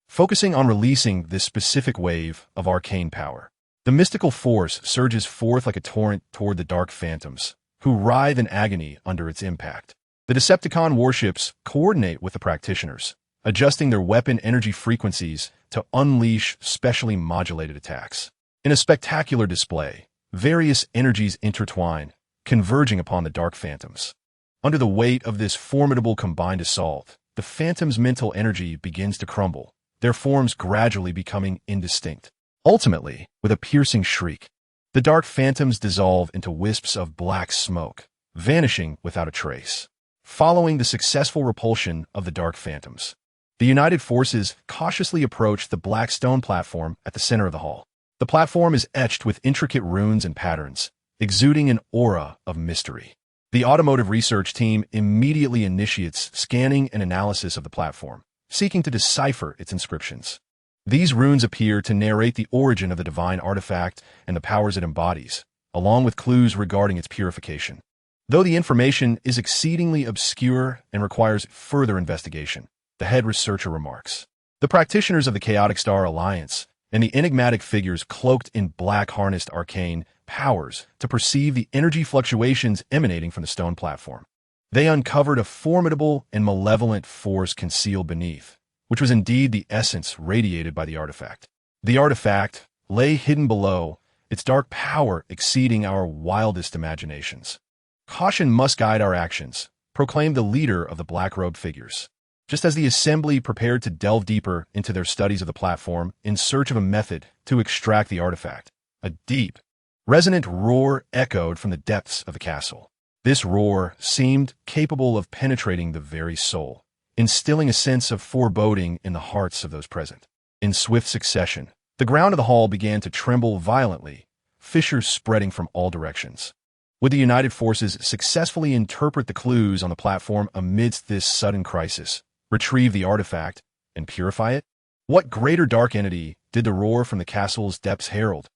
A: focusing on releasing this specific wave of arcane power. The mystical force surges forth like a torrent toward the dark phantoms, who writhe in agony under its impact. The Decepticon warships coordinate with the practitioners, adjusting their weapon energy frequencies to unleash specially modulated attacks. In a spectacular display, various energies intertwine, converging upon the dark phantoms. Under the weight of this formidable combined assault, the phantoms' mental energy begins to crumble, their forms gradually becoming indistinct. Ultimately, with a piercing shriek, the dark phantoms dissolve into wisps of black smoke, vanishing without a trace. Following the successful repulsion of the dark phantoms, the united forces cautiously approach the black stone platform at the center of the hall. The platform is etched with intricate runes and patterns, exuding an aura of mystery. The automotive research team immediately initiates scanning and analysis of the platform, seeking to decipher its inscriptions. These runes appear to narrate the origin of the divine artifact and the powers it embodies, along with clues regarding its purification. Though the information is exceedingly obscure and requires further investigation, the head researcher remarks, the practitioners of the Chaotic Star Alliance and the enigmatic figures cloaked in black harnessed arcane powers to perceive the energy fluctuations emanating from the stone platform. They uncovered a formidable and malevolent force concealed beneath, which was indeed the essence radiated by the artifact. The artifact lay hidden below, its dark power exceeding our wildest imaginations. Caution must guide our actions, proclaimed the leader of the black-robed figures. Just as the assembly prepared to delve deeper into their studies of the platform in search of a method to extract the artifact, a deep, resonant roar echoed from the depths of the castle. This roar seemed capable of penetrating the very soul, instilling a sense of foreboding in the hearts of those present. In swift succession, the ground of the hall began to tremble violently, fissures spreading from all directions. Would the united forces successfully interpret the clues on the platform amidst this sudden crisis, retrieve the artifact, and purify it? What greater dark entity did the roar from the castle's depths herald?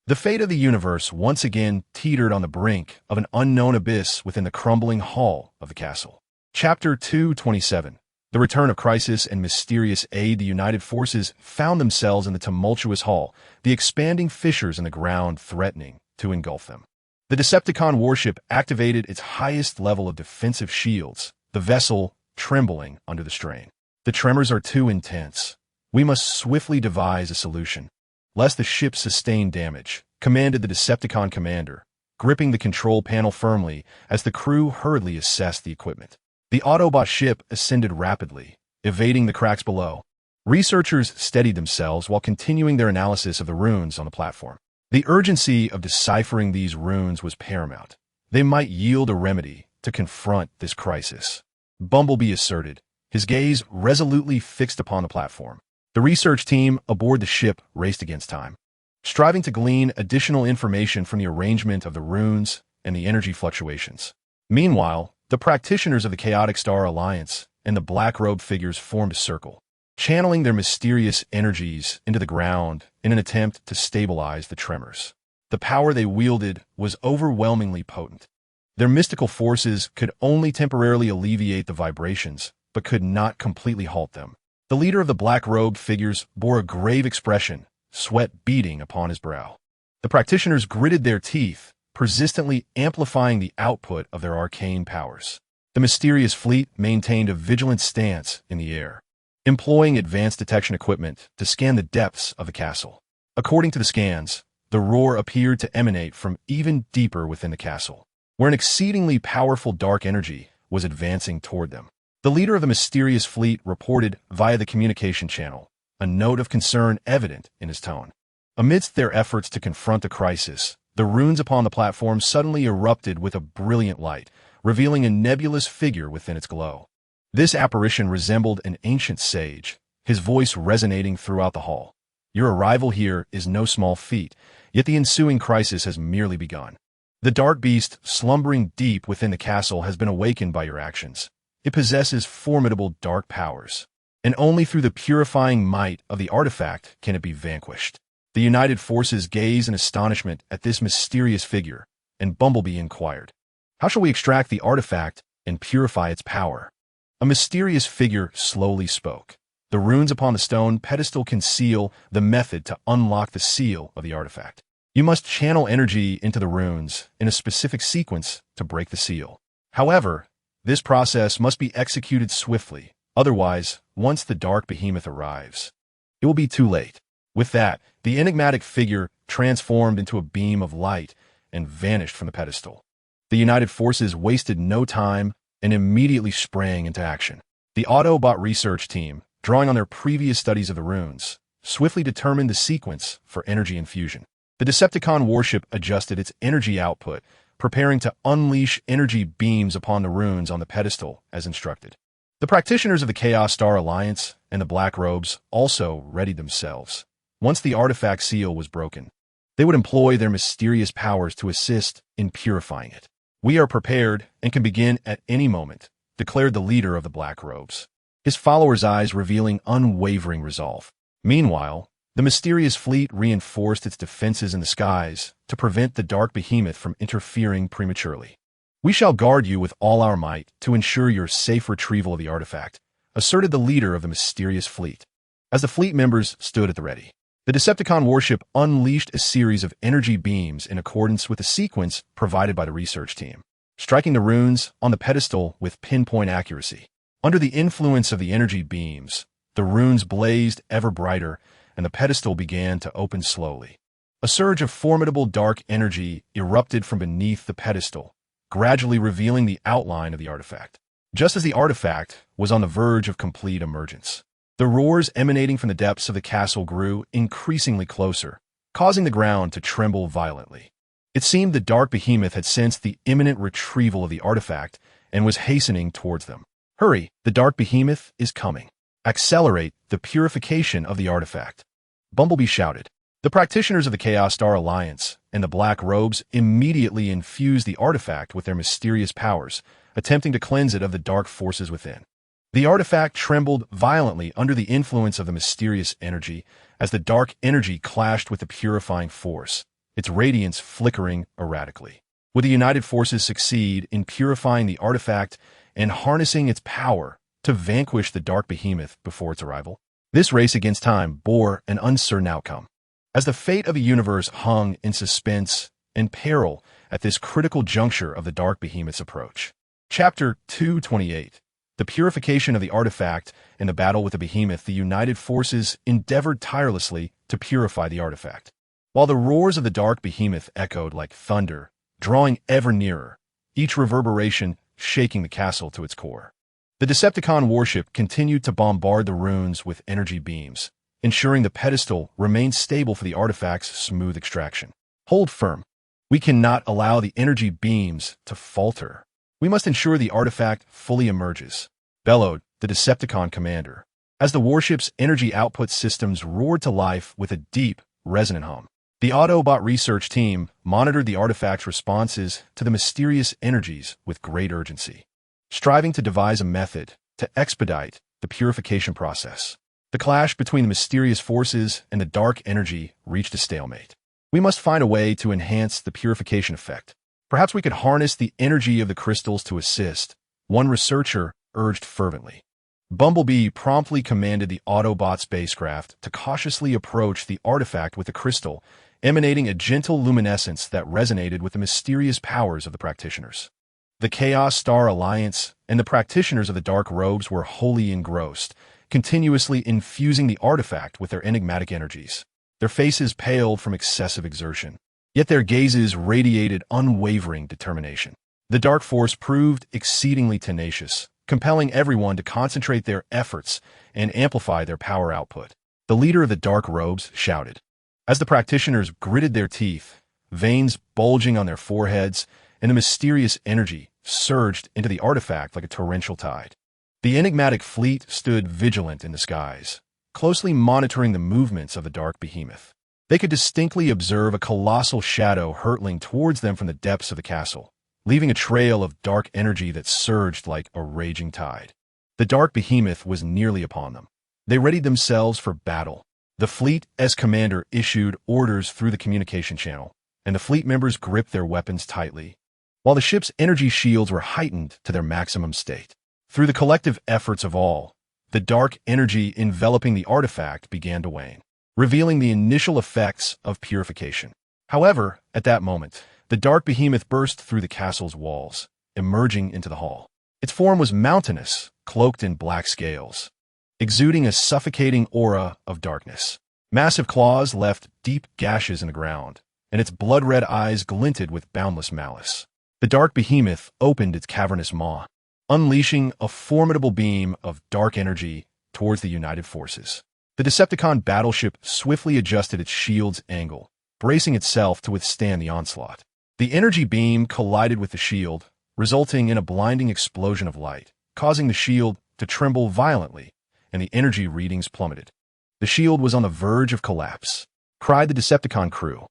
A: The fate of the universe once again teetered on the brink of an unknown abyss within the crumbling hall of the castle. Chapter 227. The return of crisis and mysterious aid. The united forces found themselves in the tumultuous hall, the expanding fissures in the ground threatening to engulf them. The Decepticon warship activated its highest level of defensive shields, the vessel trembling under the strain. The tremors are too intense. We must swiftly devise a solution, lest the ship sustain damage, commanded the Decepticon commander, gripping the control panel firmly as the crew hurriedly assessed the equipment. The Autobot ship ascended rapidly, evading the cracks below. Researchers steadied themselves while continuing their analysis of the runes on the platform. The urgency of deciphering these runes was paramount. They might yield a remedy to confront this crisis. Bumblebee asserted, his gaze resolutely fixed upon the platform. The research team aboard the ship raced against time, striving to glean additional information from the arrangement of the runes and the energy fluctuations. Meanwhile, the practitioners of the Chaotic Star Alliance and the black-robed figures formed a circle, channeling their mysterious energies into the ground in an attempt to stabilize the tremors. The power they wielded was overwhelmingly potent. Their mystical forces could only temporarily alleviate the vibrations, but could not completely halt them. The leader of the black-robed figures bore a grave expression, sweat beading upon his brow. The practitioners gritted their teeth, persistently amplifying the output of their arcane powers. The mysterious fleet maintained a vigilant stance in the air, employing advanced detection equipment to scan the depths of the castle. According to the scans, the roar appeared to emanate from even deeper within the castle, where an exceedingly powerful dark energy was advancing toward them. The leader of the mysterious fleet reported via the communication channel, a note of concern evident in his tone. Amidst their efforts to confront the crisis, the runes upon the platform suddenly erupted with a brilliant light, revealing a nebulous figure within its glow. This apparition resembled an ancient sage, his voice resonating throughout the hall. Your arrival here is no small feat, yet the ensuing crisis has merely begun. The dark beast slumbering deep within the castle has been awakened by your actions. It possesses formidable dark powers, and only through the purifying might of the artifact can it be vanquished. The united forces gaze in astonishment at this mysterious figure, and Bumblebee inquired, how shall we extract the artifact and purify its power? A mysterious figure slowly spoke, the The runes upon the stone pedestal conceal the method to unlock the seal of the artifact. You must channel energy into the runes in a specific sequence to break the seal. However, this process must be executed swiftly. Otherwise, once the dark behemoth arrives, it will be too late. With that, the enigmatic figure transformed into a beam of light and vanished from the pedestal. The United Forces wasted no time and immediately sprang into action. The Autobot research team, drawing on their previous studies of the runes, swiftly determined the sequence for energy infusion. The Decepticon warship adjusted its energy output, preparing to unleash energy beams upon the runes on the pedestal as instructed. The practitioners of the Chaos Star Alliance and the Black Robes also readied themselves. Once the artifact seal was broken, they would employ their mysterious powers to assist in purifying it. "We are prepared and can begin at any moment," declared the leader of the Black Robes, his followers' eyes revealing unwavering resolve. Meanwhile, the mysterious fleet reinforced its defenses in the skies to prevent the dark behemoth from interfering prematurely. "We shall guard you with all our might to ensure your safe retrieval of the artifact," asserted the leader of the mysterious fleet. As the fleet members stood at the ready, the Decepticon warship unleashed a series of energy beams in accordance with the sequence provided by the research team, striking the runes on the pedestal with pinpoint accuracy. Under the influence of the energy beams, the runes blazed ever brighter, and the pedestal began to open slowly. A surge of formidable dark energy erupted from beneath the pedestal, gradually revealing the outline of the artifact. Just as the artifact was on the verge of complete emergence, the roars emanating from the depths of the castle grew increasingly closer, causing the ground to tremble violently. It seemed the dark behemoth had sensed the imminent retrieval of the artifact and was hastening towards them. "Hurry, the dark behemoth is coming. Accelerate the purification of the artifact," Bumblebee shouted. The practitioners of the Chaos Star Alliance and the Black Robes immediately infused the artifact with their mysterious powers, attempting to cleanse it of the dark forces within. The artifact trembled violently under the influence of the mysterious energy as the dark energy clashed with the purifying force, its radiance flickering erratically. Would the United Forces succeed in purifying the artifact and harnessing its power to vanquish the dark behemoth before its arrival? This race against time bore an uncertain outcome, as the fate of the universe hung in suspense and peril at this critical juncture of the dark behemoth's approach. Chapter 228. The purification of the artifact. In the battle with the behemoth, the United Forces endeavored tirelessly to purify the artifact. While the roars of the dark behemoth echoed like thunder, drawing ever nearer, each reverberation shaking the castle to its core. The Decepticon warship continued to bombard the runes with energy beams, ensuring the pedestal remained stable for the artifact's smooth extraction. "Hold firm. We cannot allow the energy beams to falter. We must ensure the artifact fully emerges," bellowed the Decepticon commander, as the warship's energy output systems roared to life with a deep, resonant hum. The Autobot research team monitored the artifact's responses to the mysterious energies with great urgency, striving to devise a method to expedite the purification process. The clash between the mysterious forces and the dark energy reached a stalemate. "We must find a way to enhance the purification effect. Perhaps we could harness the energy of the crystals to assist," one researcher urged fervently. Bumblebee promptly commanded the Autobot spacecraft to cautiously approach the artifact with the crystal, emanating a gentle luminescence that resonated with the mysterious powers of the practitioners. The Chaos Star Alliance and the practitioners of the Dark Robes were wholly engrossed, continuously infusing the artifact with their enigmatic energies. Their faces paled from excessive exertion, yet their gazes radiated unwavering determination. The dark force proved exceedingly tenacious, compelling everyone to concentrate their efforts and amplify their power output. The leader of the Dark Robes shouted. As the practitioners gritted their teeth, veins bulging on their foreheads, and the mysterious energy surged into the artifact like a torrential tide. The enigmatic fleet stood vigilant in the skies, closely monitoring the movements of the dark behemoth. They could distinctly observe a colossal shadow hurtling towards them from the depths of the castle, leaving a trail of dark energy that surged like a raging tide. The dark behemoth was nearly upon them. They readied themselves for battle. The fleet's commander issued orders through the communication channel, and the fleet members gripped their weapons tightly, while the ship's energy shields were heightened to their maximum state. Through the collective efforts of all, the dark energy enveloping the artifact began to wane, revealing the initial effects of purification. However, at that moment, the dark behemoth burst through the castle's walls, emerging into the hall. Its form was mountainous, cloaked in black scales, exuding a suffocating aura of darkness. Massive claws left deep gashes in the ground, and its blood-red eyes glinted with boundless malice. The dark behemoth opened its cavernous maw, unleashing a formidable beam of dark energy towards the united forces. The Decepticon battleship swiftly adjusted its shield's angle, bracing itself to withstand the onslaught. The energy beam collided with the shield, resulting in a blinding explosion of light, causing the shield to tremble violently, and the energy readings plummeted. The shield was on the verge of collapse, cried the Decepticon crew.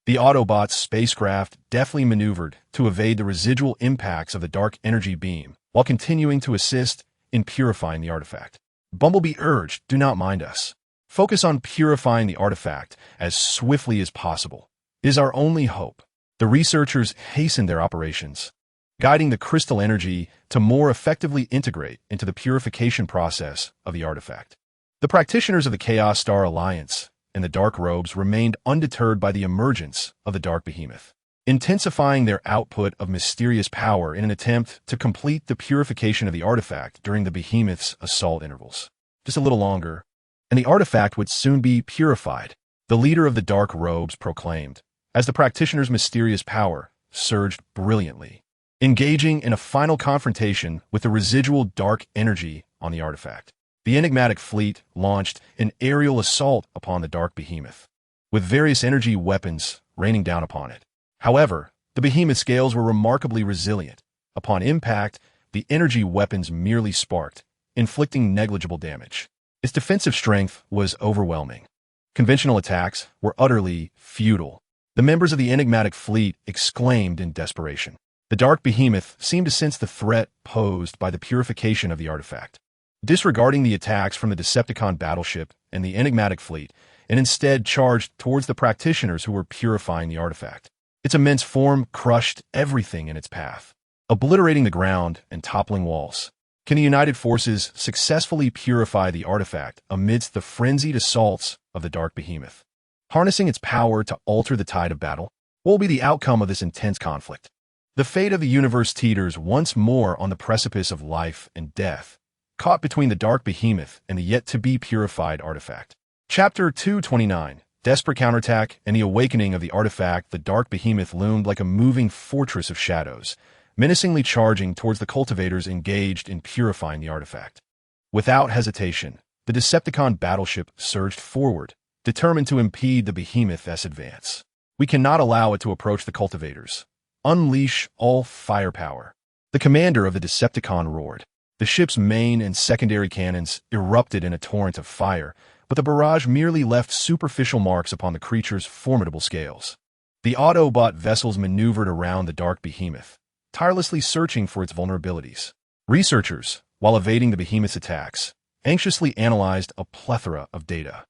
A: The Autobots' spacecraft deftly maneuvered to evade the residual impacts of the dark energy beam while continuing to assist in purifying the artifact. Bumblebee urged, "Do not mind us. Focus on purifying the artifact as swiftly as possible. It is our only hope." The researchers hastened their operations, guiding the crystal energy to more effectively integrate into the purification process of the artifact. The practitioners of the Chaos Star Alliance and the Dark Robes remained undeterred by the emergence of the Dark Behemoth, intensifying their output of mysterious power in an attempt to complete the purification of the artifact during the Behemoth's assault intervals. Just a little longer, and the artifact would soon be purified, the leader of the Dark Robes proclaimed, as the practitioner's mysterious power surged brilliantly, engaging in a final confrontation with the residual dark energy on the artifact. The enigmatic fleet launched an aerial assault upon the Dark Behemoth, with various energy weapons raining down upon it. However, the Behemoth's scales were remarkably resilient. Upon impact, the energy weapons merely sparked, inflicting negligible damage. Its defensive strength was overwhelming. Conventional attacks were utterly futile. The members of the enigmatic fleet exclaimed in desperation. The Dark Behemoth seemed to sense the threat posed by the purification of the artifact, disregarding the attacks from the Decepticon battleship and the enigmatic fleet, and instead charged towards the practitioners who were purifying the artifact. Its immense form crushed everything in its path, obliterating the ground and toppling walls. Can the united forces successfully purify the artifact amidst the frenzied assaults of the Dark Behemoth, harnessing its power to alter the tide of battle? What will be the outcome of this intense conflict? The fate of the universe teeters once more on the precipice of life and death, caught between the Dark Behemoth and the yet-to-be purified artifact. Chapter 229, Desperate Counterattack and the Awakening of the Artifact. The Dark Behemoth loomed like a moving fortress of shadows, menacingly charging towards the cultivators engaged in purifying the artifact. Without hesitation, the Decepticon battleship surged forward, determined to impede the Behemoth's advance. "We cannot allow it to approach the cultivators. Unleash all firepower," the commander of the Decepticon roared. The ship's main and secondary cannons erupted in a torrent of fire, but the barrage merely left superficial marks upon the creature's formidable scales. The Autobot vessels maneuvered around the Dark Behemoth, tirelessly searching for its vulnerabilities. Researchers, while evading the Behemoth's attacks, anxiously analyzed a plethora of data.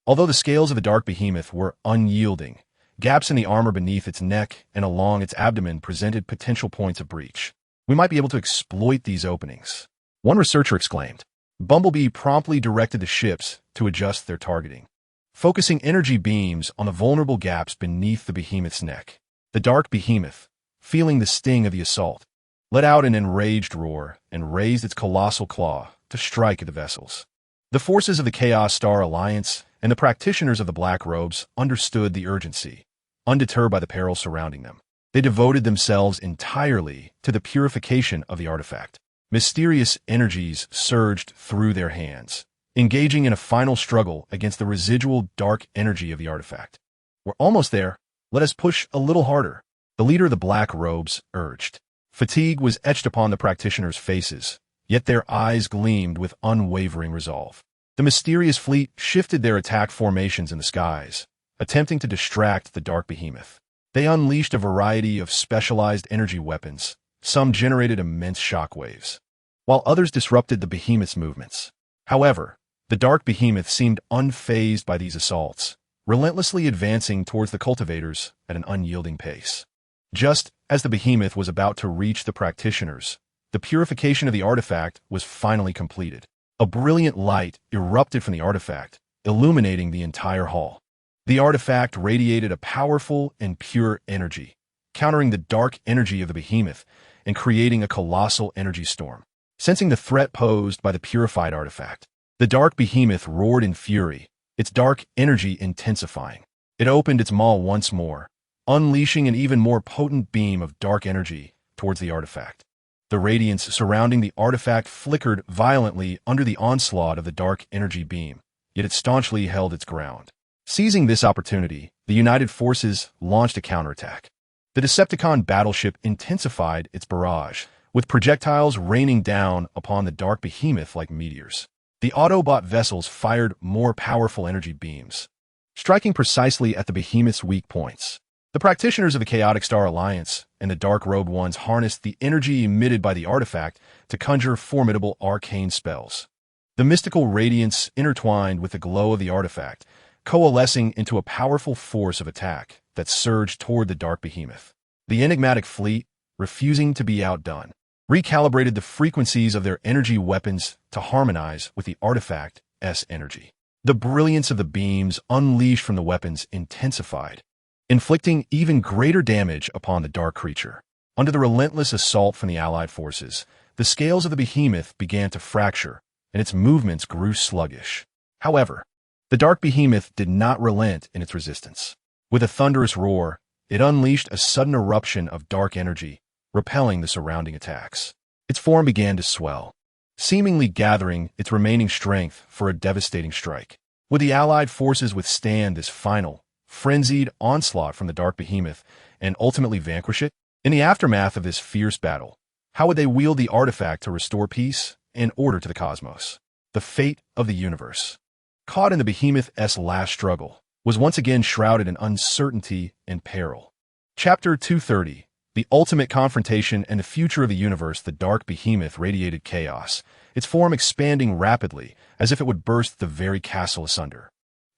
A: Although the scales of the Dark Behemoth were unyielding, gaps in the armor beneath its neck and along its abdomen presented potential points of breach. "We might be able to exploit these openings," one researcher exclaimed. Bumblebee promptly directed the ships to adjust their targeting, focusing energy beams on the vulnerable gaps beneath the Behemoth's neck. The Dark Behemoth, feeling the sting of the assault, let out an enraged roar and raised its colossal claw to strike at the vessels. The forces of the Chaos Star Alliance and the practitioners of the Black Robes understood the urgency. Undeterred by the peril surrounding them, they devoted themselves entirely to the purification of the artifact. Mysterious energies surged through their hands, engaging in a final struggle against the residual dark energy of the artifact. "We're almost there. Let us push a little harder," the leader of the Black Robes urged. Fatigue was etched upon the practitioners' faces, yet their eyes gleamed with unwavering resolve. The mysterious fleet shifted their attack formations in the skies, attempting to distract the Dark Behemoth. They unleashed a variety of specialized energy weapons. Some generated immense shockwaves, while others disrupted the Behemoth's movements. However, the Dark Behemoth seemed unfazed by these assaults, relentlessly advancing towards the cultivators at an unyielding pace. Just as the Behemoth was about to reach the practitioners, the purification of the artifact was finally completed. A brilliant light erupted from the artifact, illuminating the entire hall. The artifact radiated a powerful and pure energy, countering the dark energy of the behemoth and creating a colossal energy storm. Sensing the threat posed by the purified artifact, the dark behemoth roared in fury, its dark energy intensifying. It opened its maw once more, unleashing an even more potent beam of dark energy towards the artifact. The radiance surrounding the artifact flickered violently under the onslaught of the dark energy beam, yet it staunchly held its ground. Seizing this opportunity, the United Forces launched a counterattack. The Decepticon battleship intensified its barrage, with projectiles raining down upon the dark behemoth like meteors. The Autobot vessels fired more powerful energy beams, striking precisely at the behemoth's weak points. The practitioners of the Chaotic Star Alliance and the Dark-Robed Ones harnessed the energy emitted by the artifact to conjure formidable arcane spells. The mystical radiance intertwined with the glow of the artifact, coalescing into a powerful force of attack that surged toward the dark behemoth. The enigmatic fleet, refusing to be outdone, recalibrated the frequencies of their energy weapons to harmonize with the artifact's energy. The brilliance of the beams unleashed from the weapons intensified, inflicting even greater damage upon the dark creature. Under the relentless assault from the Allied forces, the scales of the behemoth began to fracture, and its movements grew sluggish. However, the dark behemoth did not relent in its resistance. With a thunderous roar, it unleashed a sudden eruption of dark energy, repelling the surrounding attacks. Its form began to swell, seemingly gathering its remaining strength for a devastating strike. Would the Allied forces withstand this final, frenzied onslaught from the dark behemoth and ultimately vanquish it? In the aftermath of this fierce battle, how would they wield the artifact to restore peace and order to the cosmos? The fate of the universe, caught in the behemoth's last struggle, was once again shrouded in uncertainty and peril. Chapter 230, The Ultimate Confrontation and the Future of the Universe. The dark behemoth radiated chaos, its form expanding rapidly as if it would burst the very castle asunder.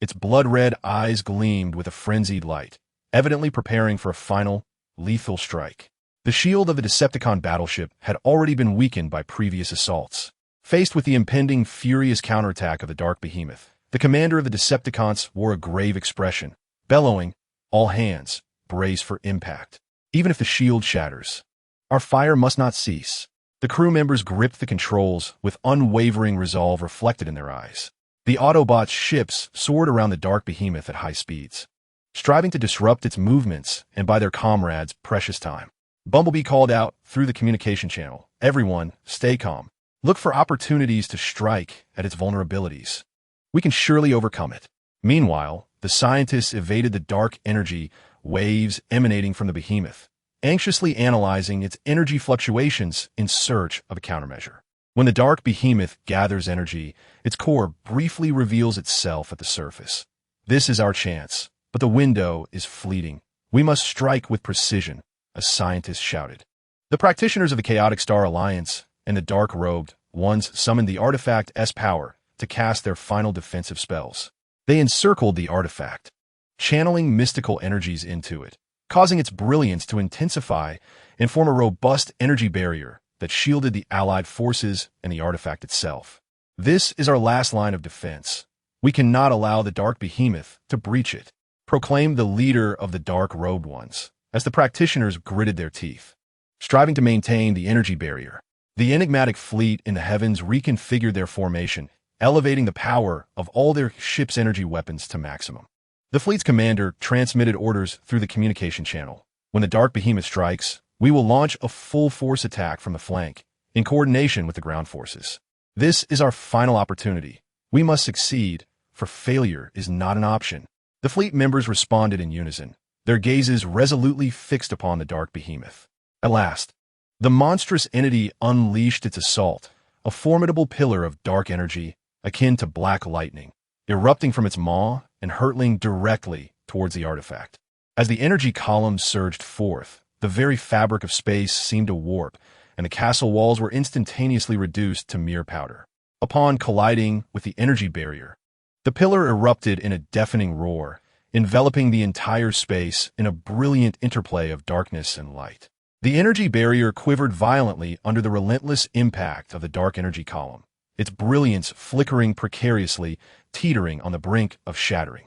A: Its blood-red eyes gleamed with a frenzied light, evidently preparing for a final, lethal strike. The shield of the Decepticon battleship had already been weakened by previous assaults. Faced with the impending furious counterattack of the dark behemoth, the commander of the Decepticons wore a grave expression, bellowing, "All hands, brace for impact. Even if the shield shatters, our fire must not cease." The crew members gripped the controls with unwavering resolve reflected in their eyes. The Autobots' ships soared around the dark behemoth at high speeds, striving to disrupt its movements and buy their comrades precious time. Bumblebee called out through the communication channel, "Everyone, stay calm. Look for opportunities to strike at its vulnerabilities. We can surely overcome it." Meanwhile, the scientists evaded the dark energy waves emanating from the behemoth, anxiously analyzing its energy fluctuations in search of a countermeasure. When the dark behemoth gathers energy, its core briefly reveals itself at the surface. "This is our chance, but the window is fleeting. We must strike with precision," a scientist shouted. The practitioners of the Chaotic Star Alliance and the Dark-Robed Ones summoned the artifact's power to cast their final defensive spells. They encircled the artifact, channeling mystical energies into it, causing its brilliance to intensify and form a robust energy barrier that shielded the Allied forces and the artifact itself. "This is our last line of defense. We cannot allow the dark behemoth to breach it," proclaimed the leader of the Dark-Robed Ones, as the practitioners gritted their teeth, striving to maintain the energy barrier. The enigmatic fleet in the heavens reconfigured their formation, elevating the power of all their ship's energy weapons to maximum. The fleet's commander transmitted orders through the communication channel. "When the dark behemoth strikes, we will launch a full-force attack from the flank, in coordination with the ground forces. This is our final opportunity. We must succeed, for failure is not an option." The fleet members responded in unison, their gazes resolutely fixed upon the dark behemoth. At last, the monstrous entity unleashed its assault, a formidable pillar of dark energy, akin to black lightning, erupting from its maw and hurtling directly towards the artifact. As the energy columns surged forth, the very fabric of space seemed to warp, and the castle walls were instantaneously reduced to mere powder. Upon colliding with the energy barrier, the pillar erupted in a deafening roar, enveloping the entire space in a brilliant interplay of darkness and light. The energy barrier quivered violently under the relentless impact of the dark energy column, its brilliance flickering precariously, teetering on the brink of shattering.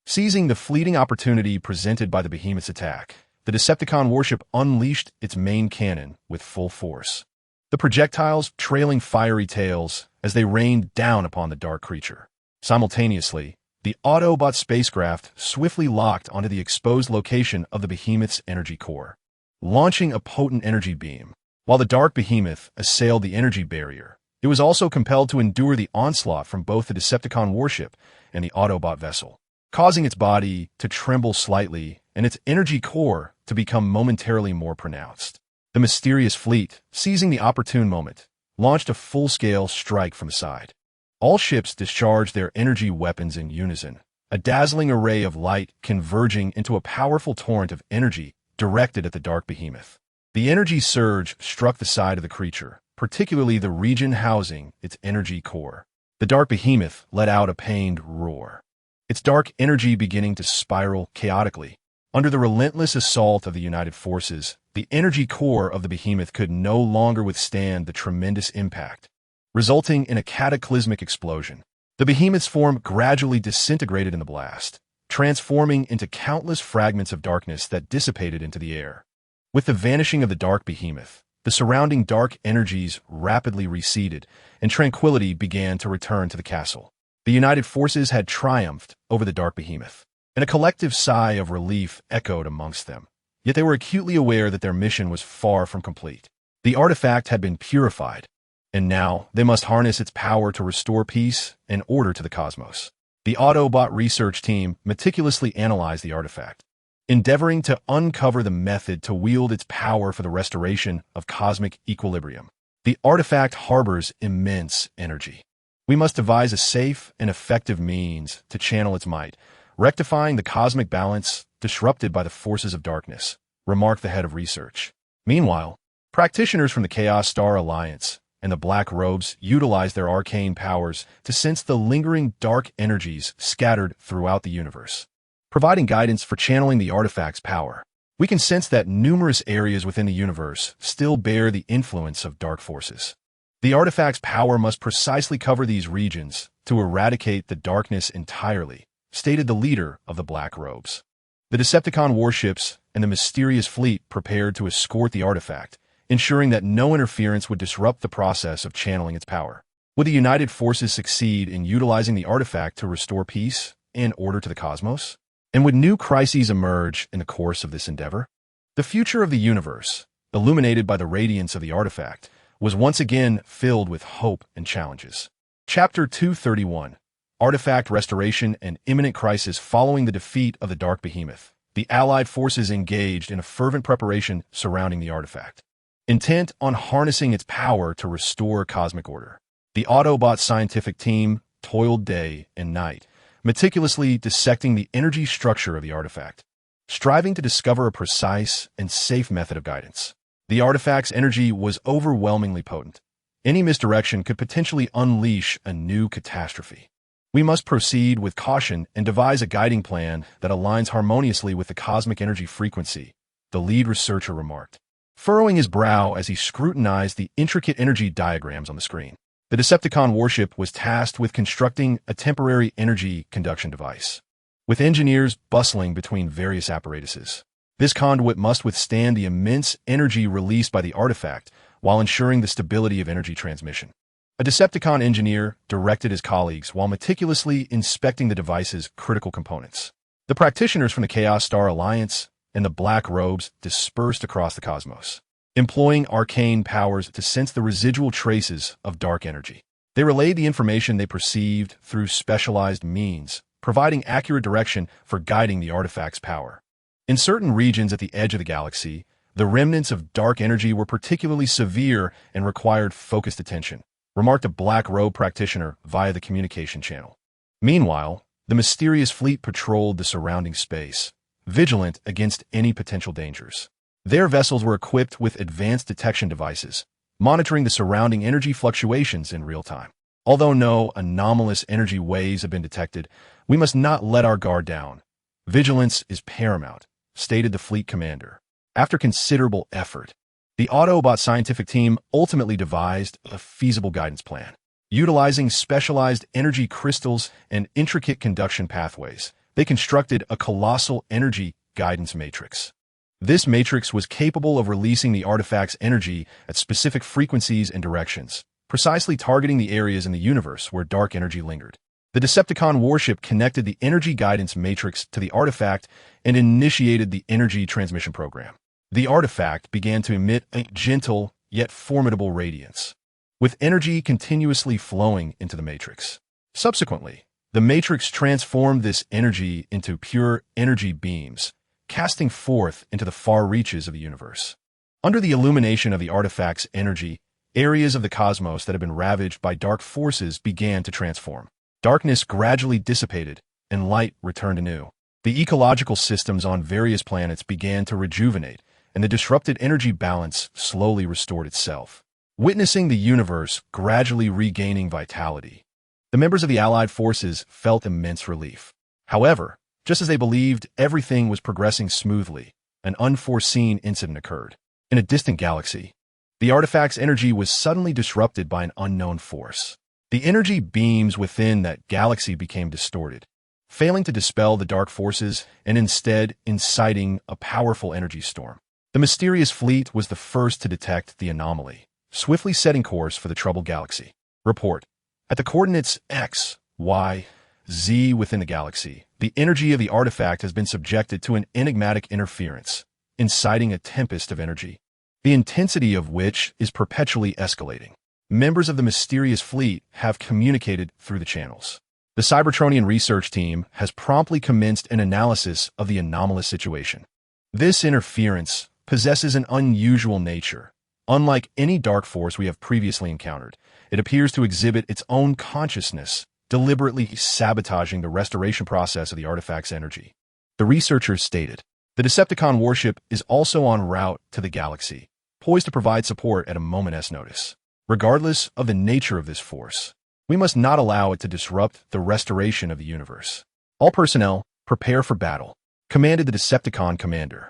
A: Seizing the fleeting opportunity presented by the behemoth's attack, the Decepticon warship unleashed its main cannon with full force. The projectiles trailing fiery tails as they rained down upon the dark creature. Simultaneously, the Autobot spacecraft swiftly locked onto the exposed location of the behemoth's energy core, launching a potent energy beam. While the dark behemoth assailed the energy barrier, it was also compelled to endure the onslaught from both the Decepticon warship and the Autobot vessel, causing its body to tremble slightly and its energy core to become momentarily more pronounced. The mysterious fleet, seizing the opportune moment, launched a full-scale strike from the side. All ships discharged their energy weapons in unison, a dazzling array of light converging into a powerful torrent of energy directed at the dark behemoth. The energy surge struck the side of the creature, particularly the region housing its energy core. The dark behemoth let out a pained roar, its dark energy beginning to spiral chaotically. Under the relentless assault of the united forces, the energy core of the behemoth could no longer withstand the tremendous impact, resulting in a cataclysmic explosion. The behemoth's form gradually disintegrated in the blast, transforming into countless fragments of darkness that dissipated into the air. With the vanishing of the dark behemoth, the surrounding dark energies rapidly receded, and tranquility began to return to the castle. The united forces had triumphed over the dark behemoth, and a collective sigh of relief echoed amongst them. Yet they were acutely aware that their mission was far from complete. The artifact had been purified, and now they must harness its power to restore peace and order to the cosmos. The Autobot research team meticulously analyzed the artifact, endeavoring to uncover the method to wield its power for the restoration of cosmic equilibrium. The artifact harbors immense energy. We must devise a safe and effective means to channel its might, rectifying the cosmic balance disrupted by the forces of darkness, remarked the head of research. Meanwhile, practitioners from the Chaos Star Alliance and the Black Robes utilized their arcane powers to sense the lingering dark energies scattered throughout the universe, providing guidance for channeling the artifact's power. We can sense that numerous areas within the universe still bear the influence of dark forces. The artifact's power must precisely cover these regions to eradicate the darkness entirely, stated the leader of the Black Robes. The Decepticon warships and the mysterious fleet prepared to escort the artifact, ensuring that no interference would disrupt the process of channeling its power. Would the united forces succeed in utilizing the artifact to restore peace and order to the cosmos? And would new crises emerge in the course of this endeavor? The future of the universe, illuminated by the radiance of the artifact, was once again filled with hope and challenges. Chapter 231. Artifact Restoration and Imminent Crisis. Following the defeat of the Dark Behemoth, the Allied forces engaged in a fervent preparation surrounding the artifact, intent on harnessing its power to restore cosmic order. The Autobot scientific team toiled day and night, meticulously dissecting the energy structure of the artifact, striving to discover a precise and safe method of guidance. The artifact's energy was overwhelmingly potent. Any misdirection could potentially unleash a new catastrophe. We must proceed with caution and devise a guiding plan that aligns harmoniously with the cosmic energy frequency, the lead researcher remarked, furrowing his brow as he scrutinized the intricate energy diagrams on the screen. The Decepticon warship was tasked with constructing a temporary energy conduction device, with engineers bustling between various apparatuses. This conduit must withstand the immense energy released by the artifact while ensuring the stability of energy transmission. A Decepticon engineer directed his colleagues while meticulously inspecting the device's critical components. The practitioners from the Chaos Star Alliance and the Black Robes dispersed across the cosmos, employing arcane powers to sense the residual traces of dark energy. They relayed the information they perceived through specialized means, providing accurate direction for guiding the artifact's power. In certain regions at the edge of the galaxy, the remnants of dark energy were particularly severe and required focused attention, remarked a Black Robe practitioner via the communication channel. Meanwhile, the mysterious fleet patrolled the surrounding space, vigilant against any potential dangers. Their vessels were equipped with advanced detection devices, monitoring the surrounding energy fluctuations in real time. Although no anomalous energy waves have been detected, we must not let our guard down. Vigilance is paramount, stated the fleet commander. After considerable effort, the Autobot scientific team ultimately devised a feasible guidance plan. Utilizing specialized energy crystals and intricate conduction pathways, they constructed a colossal energy guidance matrix. This matrix was capable of releasing the artifact's energy at specific frequencies and directions, precisely targeting the areas in the universe where dark energy lingered. The Decepticon warship connected the energy guidance matrix to the artifact and initiated the energy transmission program. The artifact began to emit a gentle yet formidable radiance, with energy continuously flowing into the matrix. Subsequently, the matrix transformed this energy into pure energy beams, casting forth into the far reaches of the universe. Under the illumination of the artifact's energy, areas of the cosmos that had been ravaged by dark forces began to transform. Darkness gradually dissipated, and light returned anew. The ecological systems on various planets began to rejuvenate, and the disrupted energy balance slowly restored itself. Witnessing the universe gradually regaining vitality, the members of the Allied forces felt immense relief. However, just as they believed everything was progressing smoothly, an unforeseen incident occurred. In a distant galaxy, the artifact's energy was suddenly disrupted by an unknown force. The energy beams within that galaxy became distorted, failing to dispel the dark forces and instead inciting a powerful energy storm. The mysterious fleet was the first to detect the anomaly, swiftly setting course for the troubled galaxy. Report: at the coordinates X, Y, Z within the galaxy, the energy of the artifact has been subjected to an enigmatic interference, inciting a tempest of energy, the intensity of which is perpetually escalating. Members of the mysterious fleet have communicated through the channels. The Cybertronian research team has promptly commenced an analysis of the anomalous situation. This interference possesses an unusual nature. Unlike any dark force we have previously encountered, it appears to exhibit its own consciousness, deliberately sabotaging the restoration process of the artifact's energy. The researchers stated, the Decepticon warship is also en route to the galaxy, poised to provide support at a moment's notice. Regardless of the nature of this force, we must not allow it to disrupt the restoration of the universe. All personnel, prepare for battle, commanded the Decepticon commander.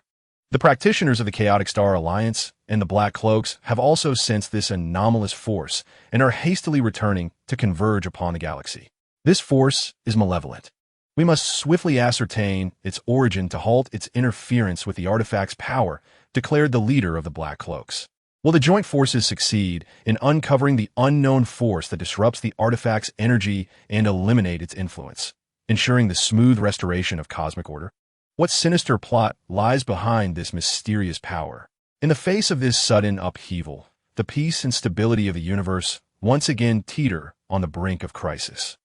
A: The practitioners of the Chaotic Star Alliance and the Black Cloaks have also sensed this anomalous force and are hastily returning to converge upon the galaxy. This force is malevolent. We must swiftly ascertain its origin to halt its interference with the artifact's power, declared the leader of the Black Cloaks. Will the joint forces succeed in uncovering the unknown force that disrupts the artifact's energy and eliminate its influence, ensuring the smooth restoration of cosmic order? What sinister plot lies behind this mysterious power? In the face of this sudden upheaval, the peace and stability of the universe once again teeter on the brink of crisis.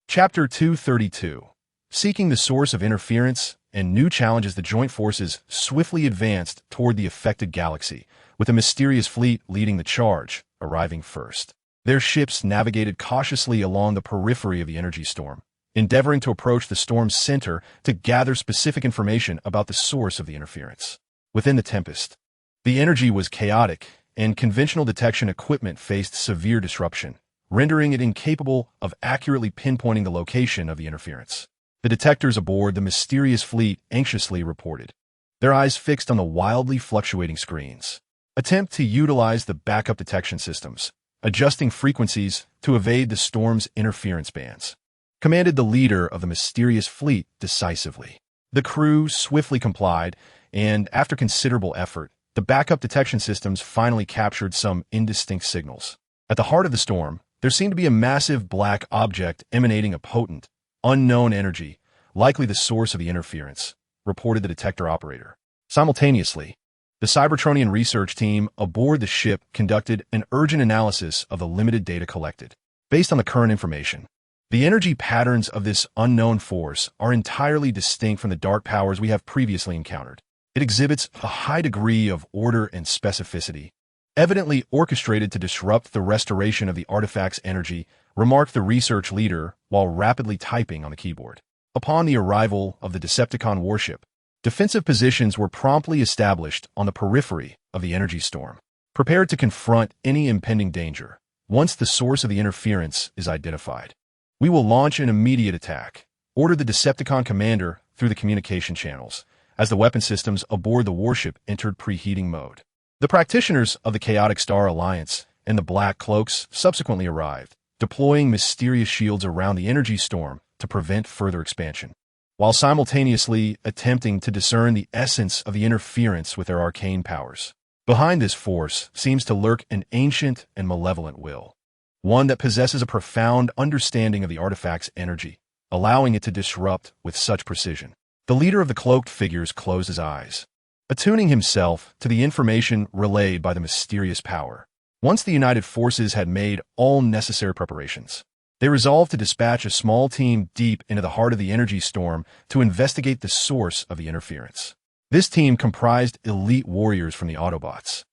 A: Chapter 232. Seeking the source of interference and new challenges, the joint forces swiftly advanced toward the affected galaxy, with a mysterious fleet leading the charge, arriving first. Their ships navigated cautiously along the periphery of the energy storm, endeavoring to approach the storm's center to gather specific information about the source of the interference. Within the tempest, the energy was chaotic, and conventional detection equipment faced severe disruption, rendering it incapable of accurately pinpointing the location of the interference. The detectors aboard the mysterious fleet anxiously reported, their eyes fixed on the wildly fluctuating screens. Attempt to utilize the backup detection systems, adjusting frequencies to evade the storm's interference bands, commanded the leader of the mysterious fleet decisively. The crew swiftly complied, and after considerable effort, the backup detection systems finally captured some indistinct signals. At the heart of the storm, there seemed to be a massive black object emanating a potent, unknown energy, likely the source of the interference, reported the detector operator. Simultaneously, the Cybertronian research team aboard the ship conducted an urgent analysis of the limited data collected. Based on the current information, the energy patterns of this unknown force are entirely distinct from the dark powers we have previously encountered. It exhibits a high degree of order and specificity, evidently orchestrated to disrupt the restoration of the artifact's energy, remarked the research leader while rapidly typing on the keyboard. Upon the arrival of the Decepticon warship, defensive positions were promptly established on the periphery of the energy storm, prepared to confront any impending danger. Once the source of the interference is identified, we will launch an immediate attack, ordered the Decepticon commander through the communication channels, as the weapon systems aboard the warship entered preheating mode. The practitioners of the Chaotic Star Alliance and the Black Cloaks subsequently arrived, deploying mysterious shields around the energy storm to prevent further expansion, while simultaneously attempting to discern the essence of the interference with their arcane powers. Behind this force seems to lurk an ancient and malevolent will, one that possesses a profound understanding of the artifact's energy, allowing it to disrupt with such precision. The leader of the cloaked figures closed his eyes, attuning himself to the information relayed by the mysterious power. Once the united forces had made all necessary preparations, they resolved to dispatch a small team deep into the heart of the energy storm to investigate the source of the interference. This team comprised elite warriors from the Autobots,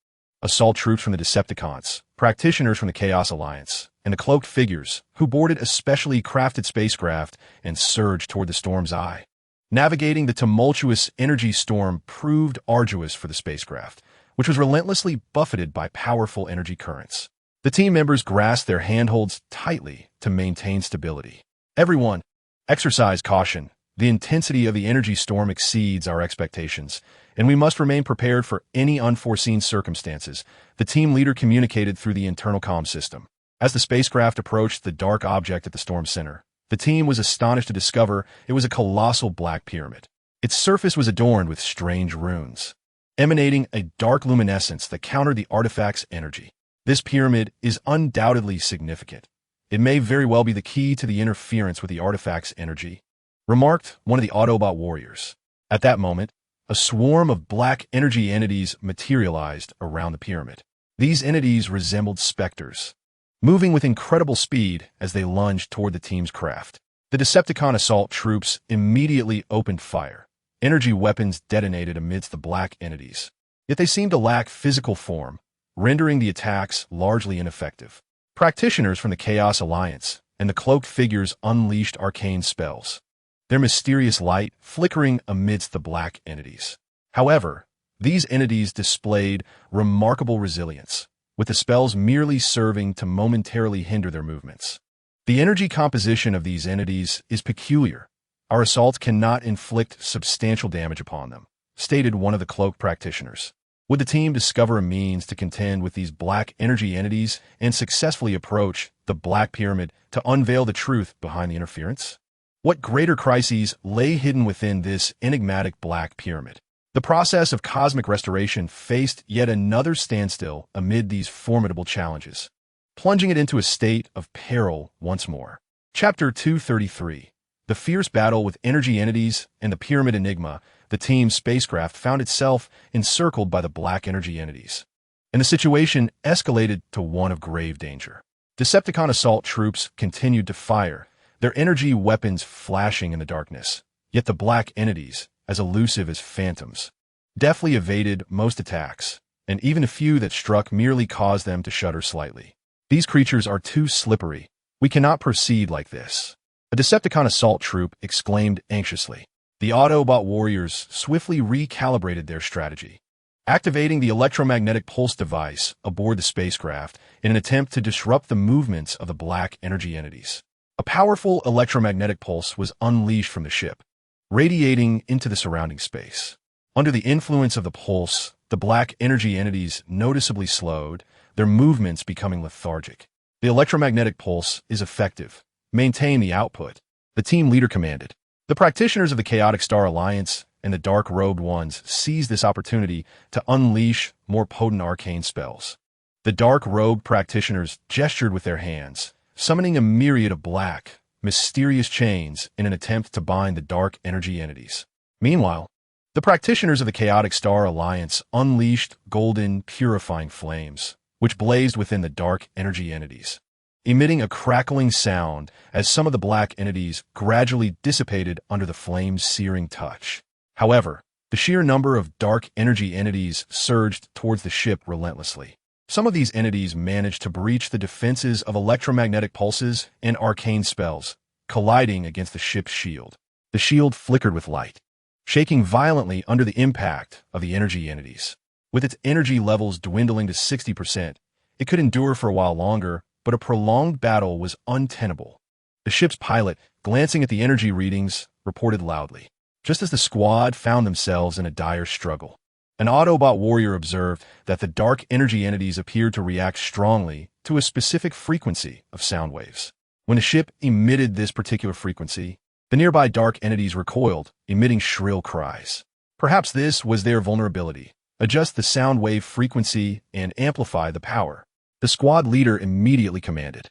A: assault troops from the Decepticons, practitioners from the Chaos Alliance, and the cloaked figures who boarded a specially crafted spacecraft and surged toward the storm's eye. Navigating the tumultuous energy storm proved arduous for the spacecraft, which was relentlessly buffeted by powerful energy currents. The team members grasped their handholds tightly to maintain stability. Everyone, exercise caution. The intensity of the energy storm exceeds our expectations, and we must remain prepared for any unforeseen circumstances, the team leader communicated through the internal comm system. As the spacecraft approached the dark object at the storm center, the team was astonished to discover it was a colossal black pyramid. Its surface was adorned with strange runes, emanating a dark luminescence that countered the artifact's energy. This pyramid is undoubtedly significant. It may very well be the key to the interference with the artifact's energy, remarked one of the Autobot warriors. At that moment, a swarm of black energy entities materialized around the pyramid. These entities resembled specters, moving with incredible speed as they lunged toward the team's craft. The Decepticon assault troops immediately opened fire. Energy weapons detonated amidst the black entities, yet they seemed to lack physical form, rendering the attacks largely ineffective. Practitioners from the Chaos Alliance and the cloaked figures unleashed arcane spells, their mysterious light flickering amidst the black entities. However, these entities displayed remarkable resilience, with the spells merely serving to momentarily hinder their movements. The energy composition of these entities is peculiar. Our assaults cannot inflict substantial damage upon them, stated one of the cloaked practitioners. Would the team discover a means to contend with these black energy entities and successfully approach the Black Pyramid to unveil the truth behind the interference? What greater crises lay hidden within this enigmatic Black Pyramid? The process of cosmic restoration faced yet another standstill amid these formidable challenges, plunging it into a state of peril once more. Chapter 233. The fierce battle with energy entities and the Pyramid Enigma. The team's spacecraft found itself encircled by the black energy entities, and the situation escalated to one of grave danger. Decepticon assault troops continued to fire, their energy weapons flashing in the darkness, yet the black entities, as elusive as phantoms, deftly evaded most attacks, and even a few that struck merely caused them to shudder slightly. These creatures are too slippery. We cannot proceed like this. A Decepticon assault troop exclaimed anxiously. The Autobot warriors swiftly recalibrated their strategy, activating the electromagnetic pulse device aboard the spacecraft in an attempt to disrupt the movements of the black energy entities. A powerful electromagnetic pulse was unleashed from the ship, radiating into the surrounding space. Under the influence of the pulse, the black energy entities noticeably slowed, their movements becoming lethargic. The electromagnetic pulse is effective. Maintain the output, the team leader commanded. The practitioners of the Chaotic Star Alliance and the dark-robed ones seized this opportunity to unleash more potent arcane spells. The dark-robed practitioners gestured with their hands, summoning a myriad of black, mysterious chains in an attempt to bind the dark energy entities. Meanwhile, the practitioners of the Chaotic Star Alliance unleashed golden, purifying flames, which blazed within the dark energy entities, emitting a crackling sound as some of the black entities gradually dissipated under the flame's searing touch. However, the sheer number of dark energy entities surged towards the ship relentlessly. Some of these entities managed to breach the defenses of electromagnetic pulses and arcane spells, colliding against the ship's shield. The shield flickered with light, shaking violently under the impact of the energy entities. With its energy levels dwindling to 60%, it could endure for a while longer, but a prolonged battle was untenable. The ship's pilot, glancing at the energy readings, reported loudly, just as the squad found themselves in a dire struggle. An Autobot warrior observed that the dark energy entities appeared to react strongly to a specific frequency of sound waves. When the ship emitted this particular frequency, the nearby dark entities recoiled, emitting shrill cries. Perhaps this was their vulnerability. Adjust the sound wave frequency and amplify the power. The squad leader immediately commanded.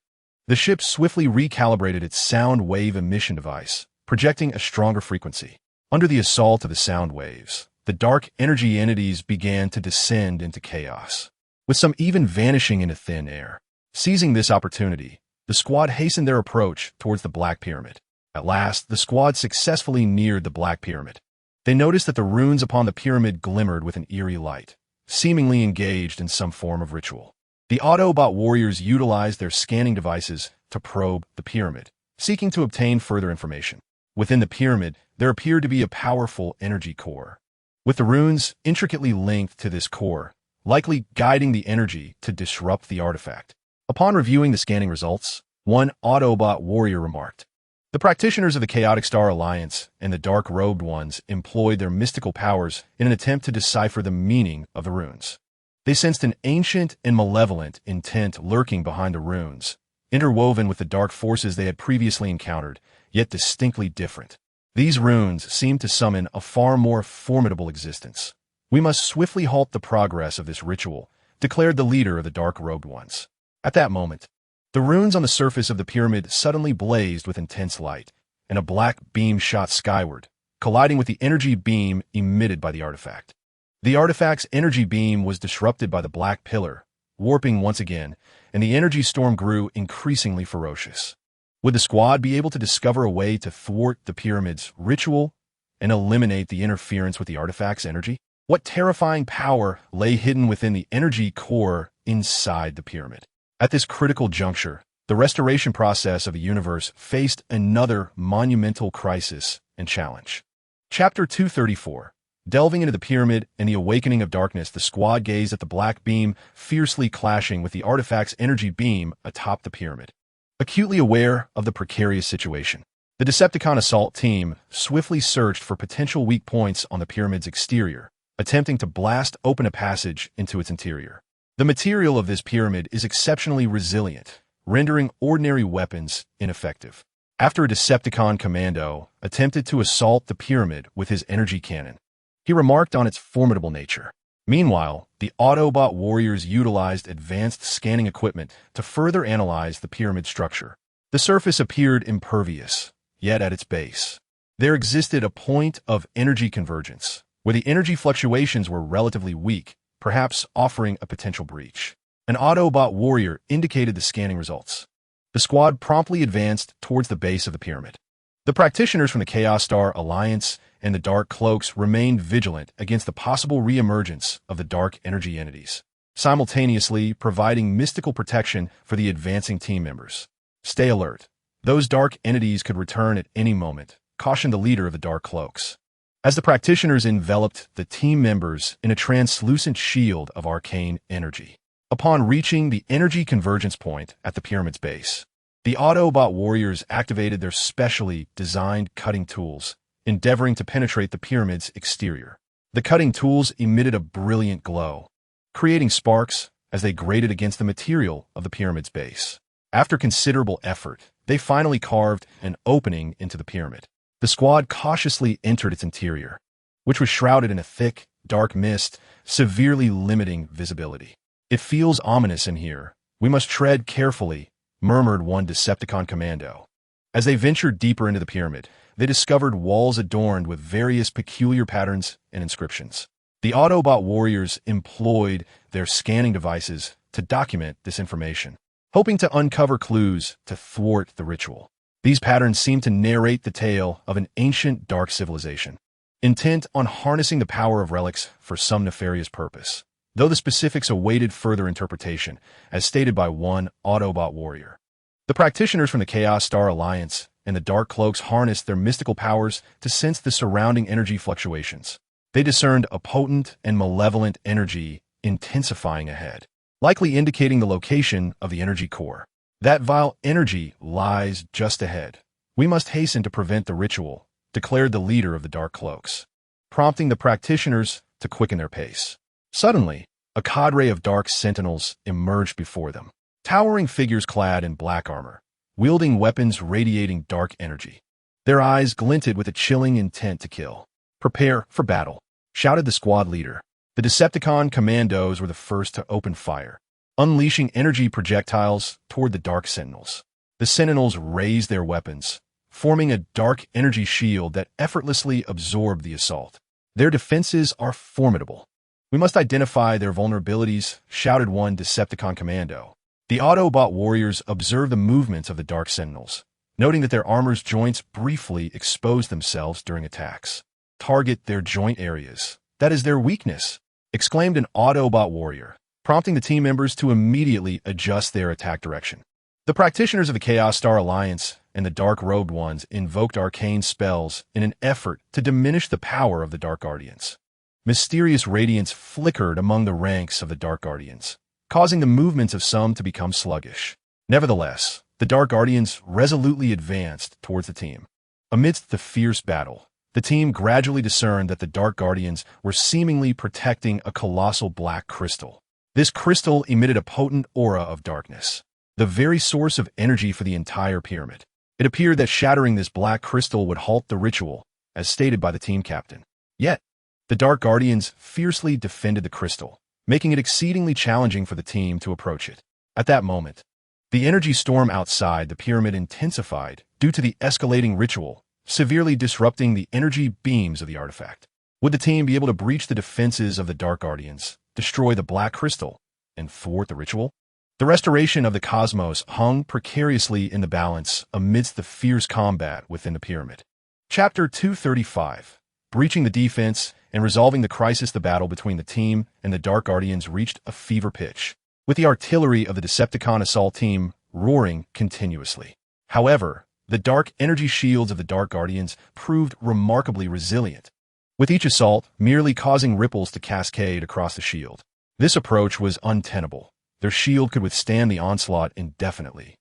A: The ship swiftly recalibrated its sound wave emission device, projecting a stronger frequency. Under the assault of the sound waves, the dark energy entities began to descend into chaos, with some even vanishing into thin air. Seizing this opportunity, the squad hastened their approach towards the Black Pyramid. At last, the squad successfully neared the Black Pyramid. They noticed that the runes upon the pyramid glimmered with an eerie light, seemingly engaged in some form of ritual. The Autobot warriors utilized their scanning devices to probe the pyramid, seeking to obtain further information. Within the pyramid, there appeared to be a powerful energy core, with the runes intricately linked to this core, likely guiding the energy to disrupt the artifact. Upon reviewing the scanning results, one Autobot warrior remarked, "The practitioners of the Chaotic Star Alliance and the Dark-Robed Ones employed their mystical powers in an attempt to decipher the meaning of the runes. They sensed an ancient and malevolent intent lurking behind the runes, interwoven with the dark forces they had previously encountered, yet distinctly different. These runes seemed to summon a far more formidable existence. We must swiftly halt the progress of this ritual," declared the leader of the Dark-Robed Ones. At that moment, the runes on the surface of the pyramid suddenly blazed with intense light, and a black beam shot skyward, colliding with the energy beam emitted by the artifact. The artifact's energy beam was disrupted by the black pillar, warping once again, and the energy storm grew increasingly ferocious. Would the squad be able to discover a way to thwart the pyramid's ritual and eliminate the interference with the artifact's energy? What terrifying power lay hidden within the energy core inside the pyramid? At this critical juncture, the restoration process of a universe faced another monumental crisis and challenge. Chapter 234. Delving into the pyramid and the awakening of darkness, the squad gazed at the black beam fiercely clashing with the artifact's energy beam atop the pyramid. Acutely aware of the precarious situation, the Decepticon assault team swiftly searched for potential weak points on the pyramid's exterior, attempting to blast open a passage into its interior. The material of this pyramid is exceptionally resilient, rendering ordinary weapons ineffective. After a Decepticon commando attempted to assault the pyramid with his energy cannon, he remarked on its formidable nature. Meanwhile, the Autobot warriors utilized advanced scanning equipment to further analyze the pyramid structure. The surface appeared impervious, yet at its base, there existed a point of energy convergence, where the energy fluctuations were relatively weak, perhaps offering a potential breach. An Autobot warrior indicated the scanning results. The squad promptly advanced towards the base of the pyramid. The practitioners from the Chaos Star Alliance and the Dark Cloaks remained vigilant against the possible re-emergence of the dark energy entities, simultaneously providing mystical protection for the advancing team members. "Stay alert. Those dark entities could return at any moment," cautioned the leader of the Dark Cloaks. As the practitioners enveloped the team members in a translucent shield of arcane energy. Upon reaching the energy convergence point at the pyramid's base, the Autobot warriors activated their specially designed cutting tools, endeavoring to penetrate the pyramid's exterior. The cutting tools emitted a brilliant glow, creating sparks as they grated against the material of the pyramid's base. After considerable effort, they finally carved an opening into the pyramid. The squad cautiously entered its interior, which was shrouded in a thick, dark mist, severely limiting visibility. "It feels ominous in here. We must tread carefully," murmured one Decepticon commando. As they ventured deeper into the pyramid, they discovered walls adorned with various peculiar patterns and inscriptions. The Autobot warriors employed their scanning devices to document this information, hoping to uncover clues to thwart the ritual. These patterns seemed to narrate the tale of an ancient dark civilization, intent on harnessing the power of relics for some nefarious purpose, though the specifics awaited further interpretation, as stated by one Autobot warrior. The practitioners from the Chaos Star Alliance and the Dark Cloaks harnessed their mystical powers to sense the surrounding energy fluctuations. They discerned a potent and malevolent energy intensifying ahead, likely indicating the location of the energy core. "That vile energy lies just ahead. We must hasten to prevent the ritual," declared the leader of the Dark Cloaks, prompting the practitioners to quicken their pace. Suddenly, a cadre of dark sentinels emerged before them, towering figures clad in black armor, wielding weapons radiating dark energy. Their eyes glinted with a chilling intent to kill. "Prepare for battle," shouted the squad leader. The Decepticon commandos were the first to open fire, unleashing energy projectiles toward the Dark Sentinels. The Sentinels raised their weapons, forming a dark energy shield that effortlessly absorbed the assault. "Their defenses are formidable. We must identify their vulnerabilities," shouted one Decepticon commando. The Autobot warriors observed the movements of the Dark Sentinels, noting that their armor's joints briefly exposed themselves during attacks. "Target their joint areas. That is their weakness," exclaimed an Autobot warrior, prompting the team members to immediately adjust their attack direction. The practitioners of the Chaos Star Alliance and the Dark-Robed Ones invoked arcane spells in an effort to diminish the power of the Dark Guardians. Mysterious radiance flickered among the ranks of the Dark Guardians, causing the movements of some to become sluggish. Nevertheless, the Dark Guardians resolutely advanced towards the team. Amidst the fierce battle, the team gradually discerned that the Dark Guardians were seemingly protecting a colossal black crystal. This crystal emitted a potent aura of darkness, the very source of energy for the entire pyramid. It appeared that shattering this black crystal would halt the ritual, as stated by the team captain. Yet, the Dark Guardians fiercely defended the crystal, making it exceedingly challenging for the team to approach it. At that moment, the energy storm outside the pyramid intensified due to the escalating ritual, severely disrupting the energy beams of the artifact. Would the team be able to breach the defenses of the Dark Guardians, destroy the black crystal, and thwart the ritual? The restoration of the cosmos hung precariously in the balance amidst the fierce combat within the pyramid. Chapter 235. Breaching the defense and resolving the crisis. The battle between the team and the Dark Guardians reached a fever pitch, with the artillery of the Decepticon assault team roaring continuously. However, the dark energy shields of the Dark Guardians proved remarkably resilient, with each assault merely causing ripples to cascade across the shield. This approach was untenable. Their shield could withstand the onslaught indefinitely,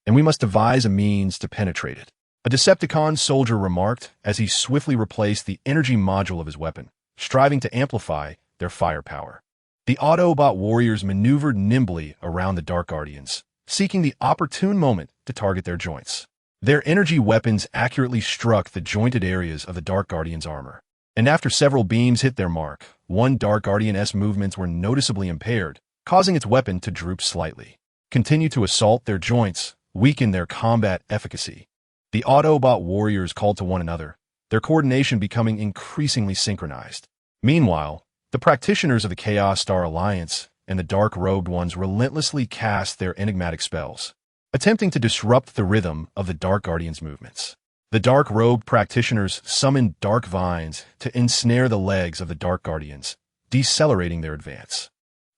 A: and we must devise a means to penetrate it. A Decepticon soldier remarked as he swiftly replaced the energy module of his weapon, striving to amplify their firepower. The Autobot warriors maneuvered nimbly around the Dark Guardians, seeking the opportune moment to target their joints. Their energy weapons accurately struck the jointed areas of the Dark Guardian's armor, and after several beams hit their mark, one Dark Guardian's movements were noticeably impaired, causing its weapon to droop slightly. Continue to assault their joints, weaken their combat efficacy. The Autobot warriors called to one another, their coordination becoming increasingly synchronized. Meanwhile, the practitioners of the Chaos Star Alliance and the Dark-Robed Ones relentlessly cast their enigmatic spells, attempting to disrupt the rhythm of the Dark Guardians' movements. The Dark-Robed practitioners summoned dark vines to ensnare the legs of the Dark Guardians, decelerating their advance.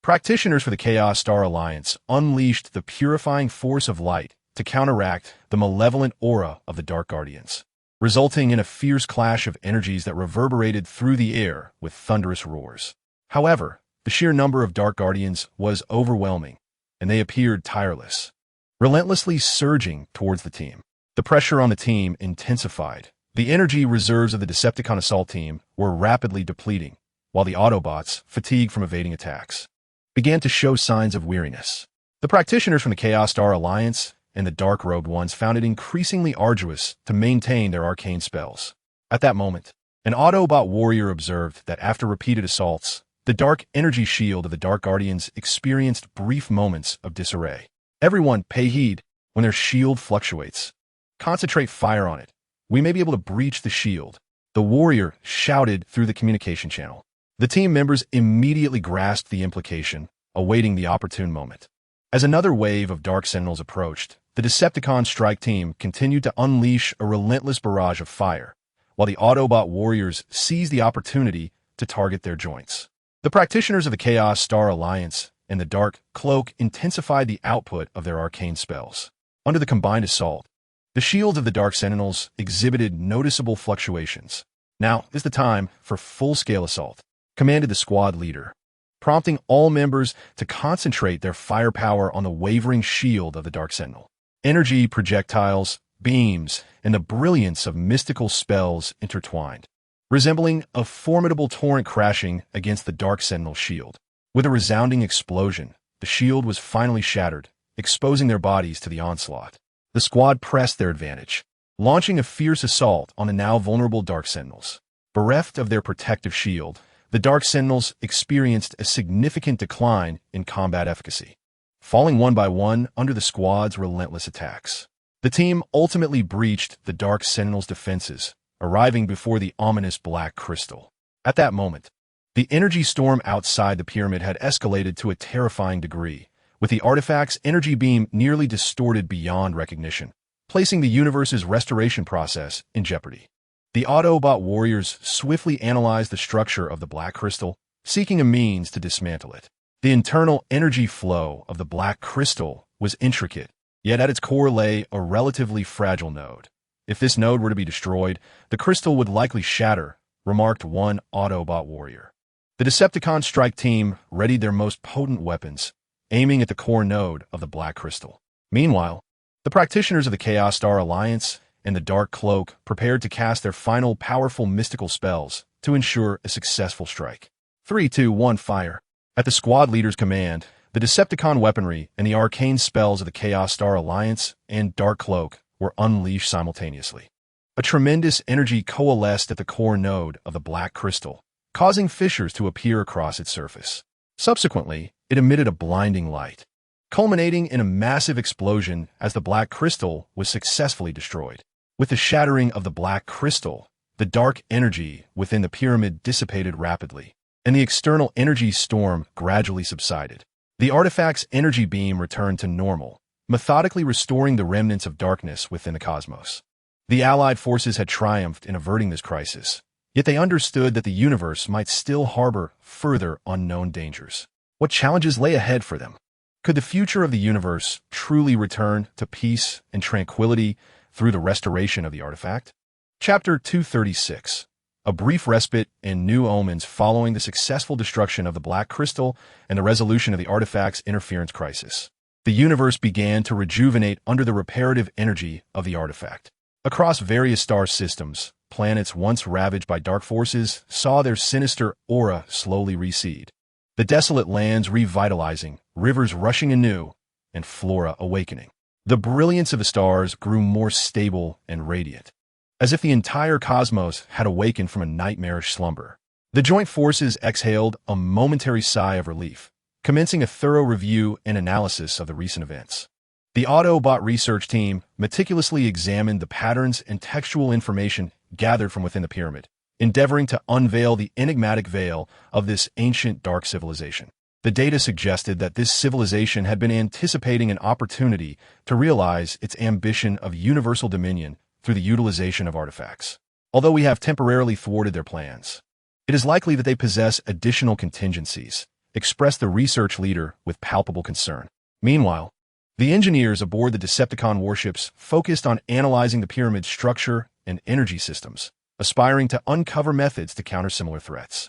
A: Practitioners for the Chaos Star Alliance unleashed the purifying force of light to counteract the malevolent aura of the Dark Guardians, resulting in a fierce clash of energies that reverberated through the air with thunderous roars. However, the sheer number of Dark Guardians was overwhelming, and they appeared tireless, relentlessly surging towards the team. The pressure on the team intensified. The energy reserves of the Decepticon assault team were rapidly depleting, while the Autobots, fatigued from evading attacks, began to show signs of weariness. The practitioners from the Chaos Star Alliance and the Dark-Robed Ones found it increasingly arduous to maintain their arcane spells. At that moment, an Autobot warrior observed that after repeated assaults, the dark energy shield of the Dark Guardians experienced brief moments of disarray. "Everyone pay heed when their shield fluctuates. Concentrate fire on it. We may be able to breach the shield," the warrior shouted through the communication channel. The team members immediately grasped the implication, awaiting the opportune moment. As another wave of Dark Sentinels approached, the Decepticon strike team continued to unleash a relentless barrage of fire, while the Autobot warriors seized the opportunity to target their joints. The practitioners of the Chaos Star Alliance and the Dark Cloak intensified the output of their arcane spells. Under the combined assault, the shields of the Dark Sentinels exhibited noticeable fluctuations. "Now is the time for full-scale assault," commanded the squad leader, prompting all members to concentrate their firepower on the wavering shield of the Dark Sentinel. Energy projectiles, beams, and the brilliance of mystical spells intertwined, resembling a formidable torrent crashing against the Dark Sentinel shield. With a resounding explosion, the shield was finally shattered, exposing their bodies to the onslaught. The squad pressed their advantage, launching a fierce assault on the now vulnerable Dark Sentinels. Bereft of their protective shield, the Dark Sentinels experienced a significant decline in combat efficacy, falling one by one under the squad's relentless attacks. The team ultimately breached the Dark Sentinels' defenses, arriving before the ominous Black Crystal. At that moment, the energy storm outside the pyramid had escalated to a terrifying degree, with the artifact's energy beam nearly distorted beyond recognition, placing the universe's restoration process in jeopardy. The Autobot warriors swiftly analyzed the structure of the Black Crystal, seeking a means to dismantle it. The internal energy flow of the Black Crystal was intricate, yet at its core lay a relatively fragile node. If this node were to be destroyed, the crystal would likely shatter, remarked one Autobot warrior. The Decepticon strike team readied their most potent weapons, aiming at the core node of the Black Crystal. Meanwhile, the practitioners of the Chaos Star Alliance and the Dark Cloak prepared to cast their final powerful mystical spells to ensure a successful strike. 3, 2, 1, fire. At the squad leader's command, the Decepticon weaponry and the arcane spells of the Chaos Star Alliance and Dark Cloak were unleashed simultaneously. A tremendous energy coalesced at the core node of the Black Crystal, causing fissures to appear across its surface. Subsequently, it emitted a blinding light, culminating in a massive explosion as the Black Crystal was successfully destroyed. With the shattering of the Black Crystal, the dark energy within the pyramid dissipated rapidly, and the external energy storm gradually subsided. The artifact's energy beam returned to normal, methodically restoring the remnants of darkness within the cosmos. The Allied forces had triumphed in averting this crisis, yet they understood that the universe might still harbor further unknown dangers. What challenges lay ahead for them? Could the future of the universe truly return to peace and tranquility through the restoration of the artifact? Chapter 236. A brief respite and new omens following the successful destruction of the Black Crystal and the resolution of the artifact's interference crisis. The universe began to rejuvenate under the reparative energy of the artifact. Across various star systems, planets once ravaged by dark forces saw their sinister aura slowly recede. The desolate lands revitalizing, rivers rushing anew, and flora awakening. The brilliance of the stars grew more stable and radiant, as if the entire cosmos had awakened from a nightmarish slumber. The joint forces exhaled a momentary sigh of relief, commencing a thorough review and analysis of the recent events. The Autobot research team meticulously examined the patterns and textual information gathered from within the pyramid, endeavoring to unveil the enigmatic veil of this ancient dark civilization. The data suggested that this civilization had been anticipating an opportunity to realize its ambition of universal dominion through the utilization of artifacts. Although we have temporarily thwarted their plans, it is likely that they possess additional contingencies, expressed the research leader with palpable concern. Meanwhile, the engineers aboard the Decepticon warships focused on analyzing the pyramid's structure and energy systems, aspiring to uncover methods to counter similar threats.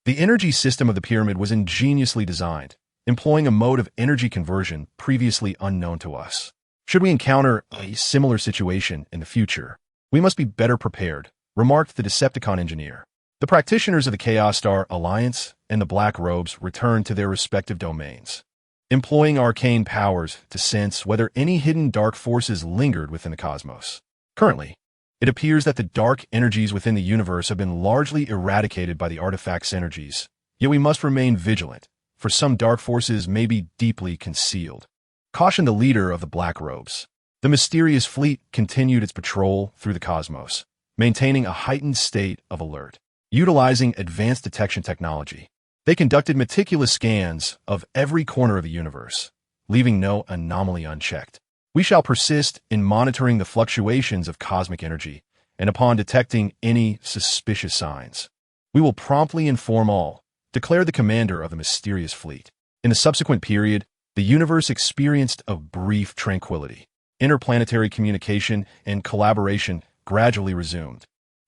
A: The energy system of the pyramid was ingeniously designed, employing a mode of energy conversion previously unknown to us. Should we encounter a similar situation in the future, we must be better prepared, remarked the Decepticon engineer. The practitioners of the Chaos Star Alliance and the Black Robes returned to their respective domains, employing arcane powers to sense whether any hidden dark forces lingered within the cosmos. Currently, it appears that the dark energies within the universe have been largely eradicated by the artifact's energies, yet we must remain vigilant, for some dark forces may be deeply concealed, cautioned the leader of the Black Robes. The mysterious fleet continued its patrol through the cosmos, maintaining a heightened state of alert. Utilizing advanced detection technology, they conducted meticulous scans of every corner of the universe, leaving no anomaly unchecked. We shall persist in monitoring the fluctuations of cosmic energy, and upon detecting any suspicious signs, we will promptly inform all, declared the commander of the mysterious fleet. In the subsequent period, the universe experienced a brief tranquility. Interplanetary communication and collaboration gradually resumed,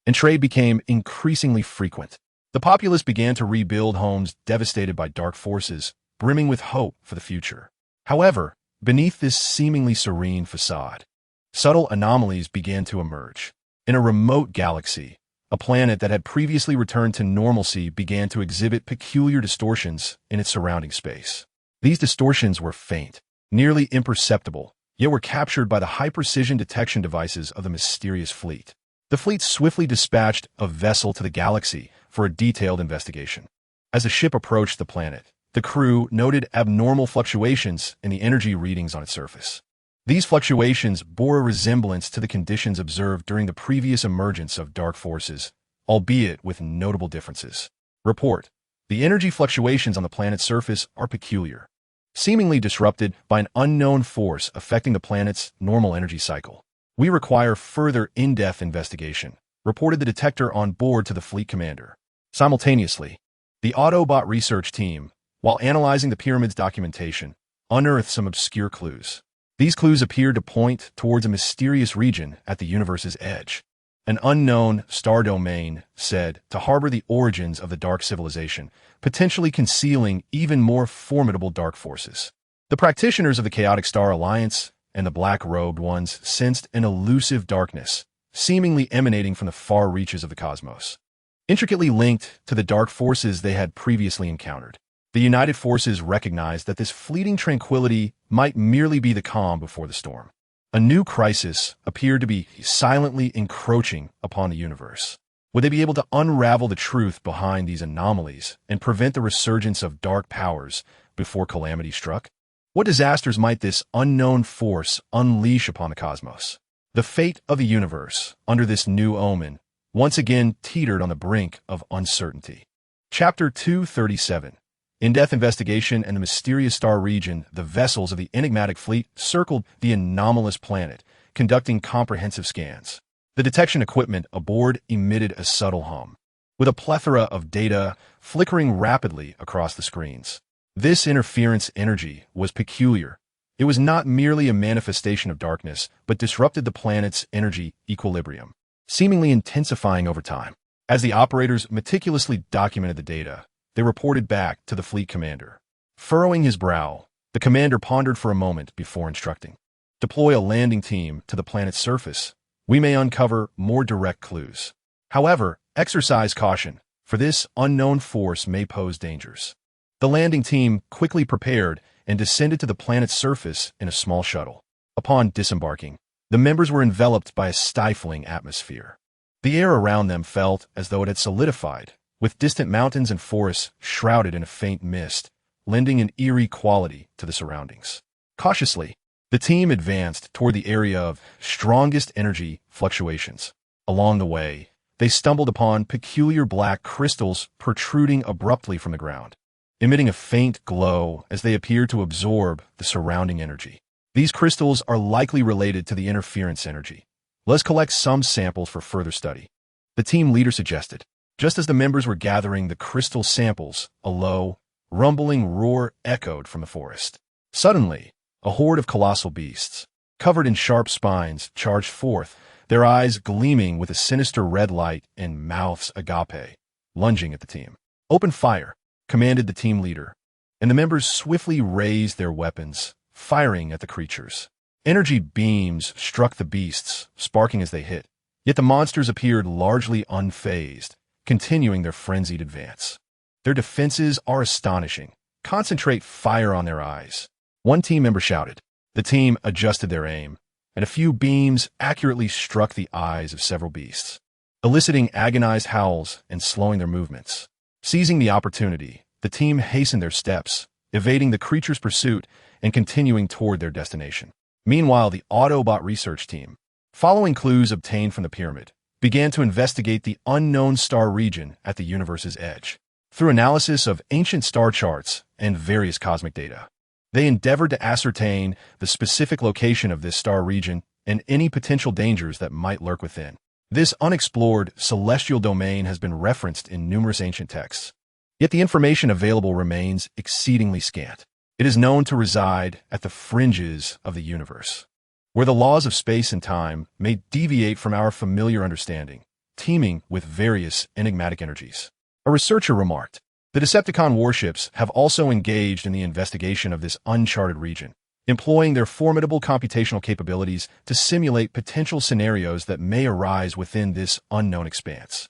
A: and trade became increasingly frequent. The populace began to rebuild homes devastated by dark forces, brimming with hope for the future. However, beneath this seemingly serene facade, subtle anomalies began to emerge. In a remote galaxy, a planet that had previously returned to normalcy began to exhibit peculiar distortions in its surrounding space. These distortions were faint, nearly imperceptible, yet were captured by the high-precision detection devices of the mysterious fleet. The fleet swiftly dispatched a vessel to the galaxy for a detailed investigation. As the ship approached the planet, the crew noted abnormal fluctuations in the energy readings on its surface. These fluctuations bore a resemblance to the conditions observed during the previous emergence of dark forces, albeit with notable differences. Report: the energy fluctuations on the planet's surface are peculiar, seemingly disrupted by an unknown force affecting the planet's normal energy cycle. We require further in-depth investigation, reported the detector on board to the fleet commander. Simultaneously, the Autobot research team, while analyzing the pyramid's documentation, unearthed some obscure clues. These clues appeared to point towards a mysterious region at the universe's edge. An unknown star domain said to harbor the origins of the dark civilization, potentially concealing even more formidable dark forces. The practitioners of the Chaotic Star Alliance and the black-robed ones sensed an elusive darkness, seemingly emanating from the far reaches of the cosmos, intricately linked to the dark forces they had previously encountered. The united forces recognized that this fleeting tranquility might merely be the calm before the storm. A new crisis appeared to be silently encroaching upon the universe. Would they be able to unravel the truth behind these anomalies and prevent the resurgence of dark powers before calamity struck? What disasters might this unknown force unleash upon the cosmos? The fate of the universe, under this new omen, once again teetered on the brink of uncertainty. Chapter 237. In-depth investigation and the mysterious star region, the vessels of the enigmatic fleet circled the anomalous planet, conducting comprehensive scans. The detection equipment aboard emitted a subtle hum, with a plethora of data flickering rapidly across the screens. This interference energy was peculiar. It was not merely a manifestation of darkness, but disrupted the planet's energy equilibrium, seemingly intensifying over time. As the operators meticulously documented the data, they reported back to the fleet commander. Furrowing his brow, the commander pondered for a moment before instructing. Deploy a landing team to the planet's surface. We may uncover more direct clues. However, exercise caution, for this unknown force may pose dangers. The landing team quickly prepared and descended to the planet's surface in a small shuttle. Upon disembarking, the members were enveloped by a stifling atmosphere. The air around them felt as though it had solidified, with distant mountains and forests shrouded in a faint mist, lending an eerie quality to the surroundings. Cautiously, the team advanced toward the area of strongest energy fluctuations. Along the way, they stumbled upon peculiar black crystals protruding abruptly from the ground, emitting a faint glow as they appeared to absorb the surrounding energy. These crystals are likely related to the interference energy. Let's collect some samples for further study, the team leader suggested. Just as the members were gathering the crystal samples, a low, rumbling roar echoed from the forest. Suddenly, a horde of colossal beasts, covered in sharp spines, charged forth, their eyes gleaming with a sinister red light and mouths agape, lunging at the team. Open fire, commanded the team leader, and the members swiftly raised their weapons, firing at the creatures. Energy beams struck the beasts, sparking as they hit, yet the monsters appeared largely unfazed, continuing their frenzied advance. Their defenses are astonishing. Concentrate fire on their eyes, one team member shouted. The team adjusted their aim, and a few beams accurately struck the eyes of several beasts, eliciting agonized howls and slowing their movements. Seizing the opportunity, the team hastened their steps, evading the creature's pursuit and continuing toward their destination. Meanwhile, the Autobot research team, following clues obtained from the pyramid, began to investigate the unknown star region at the universe's edge. Through analysis of ancient star charts and various cosmic data, they endeavored to ascertain the specific location of this star region and any potential dangers that might lurk within. This unexplored celestial domain has been referenced in numerous ancient texts, yet the information available remains exceedingly scant. It is known to reside at the fringes of the universe, where the laws of space and time may deviate from our familiar understanding, teeming with various enigmatic energies. A researcher remarked, the Decepticon warships have also engaged in the investigation of this uncharted region, employing their formidable computational capabilities to simulate potential scenarios that may arise within this unknown expanse.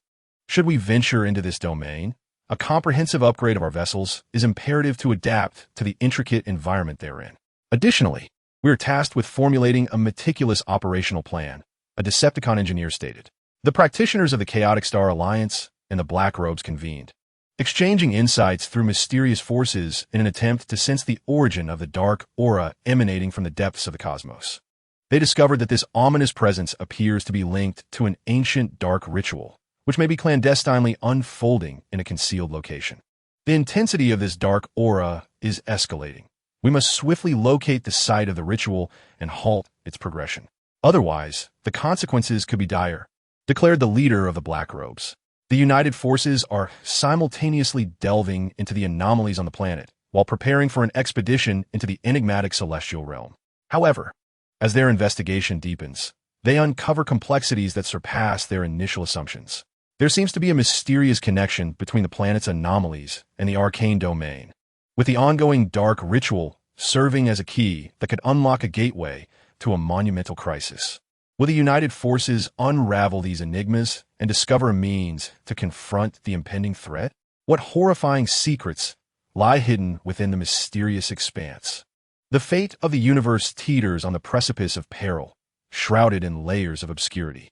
A: Should we venture into this domain, a comprehensive upgrade of our vessels is imperative to adapt to the intricate environment therein. Additionally, we are tasked with formulating a meticulous operational plan, a Decepticon engineer stated. The practitioners of the Chaotic Star Alliance and the Black Robes convened, exchanging insights through mysterious forces in an attempt to sense the origin of the dark aura emanating from the depths of the cosmos. They discovered that this ominous presence appears to be linked to an ancient dark ritual, which may be clandestinely unfolding in a concealed location. The intensity of this dark aura is escalating. We must swiftly locate the site of the ritual and halt its progression. Otherwise, the consequences could be dire, declared the leader of the Black Robes. The united forces are simultaneously delving into the anomalies on the planet, while preparing for an expedition into the enigmatic celestial realm. However, as their investigation deepens, they uncover complexities that surpass their initial assumptions. There seems to be a mysterious connection between the planet's anomalies and the arcane domain, with the ongoing dark ritual serving as a key that could unlock a gateway to a monumental crisis. Will the united forces unravel these enigmas and discover a means to confront the impending threat? What horrifying secrets lie hidden within the mysterious expanse? The fate of the universe teeters on the precipice of peril, shrouded in layers of obscurity.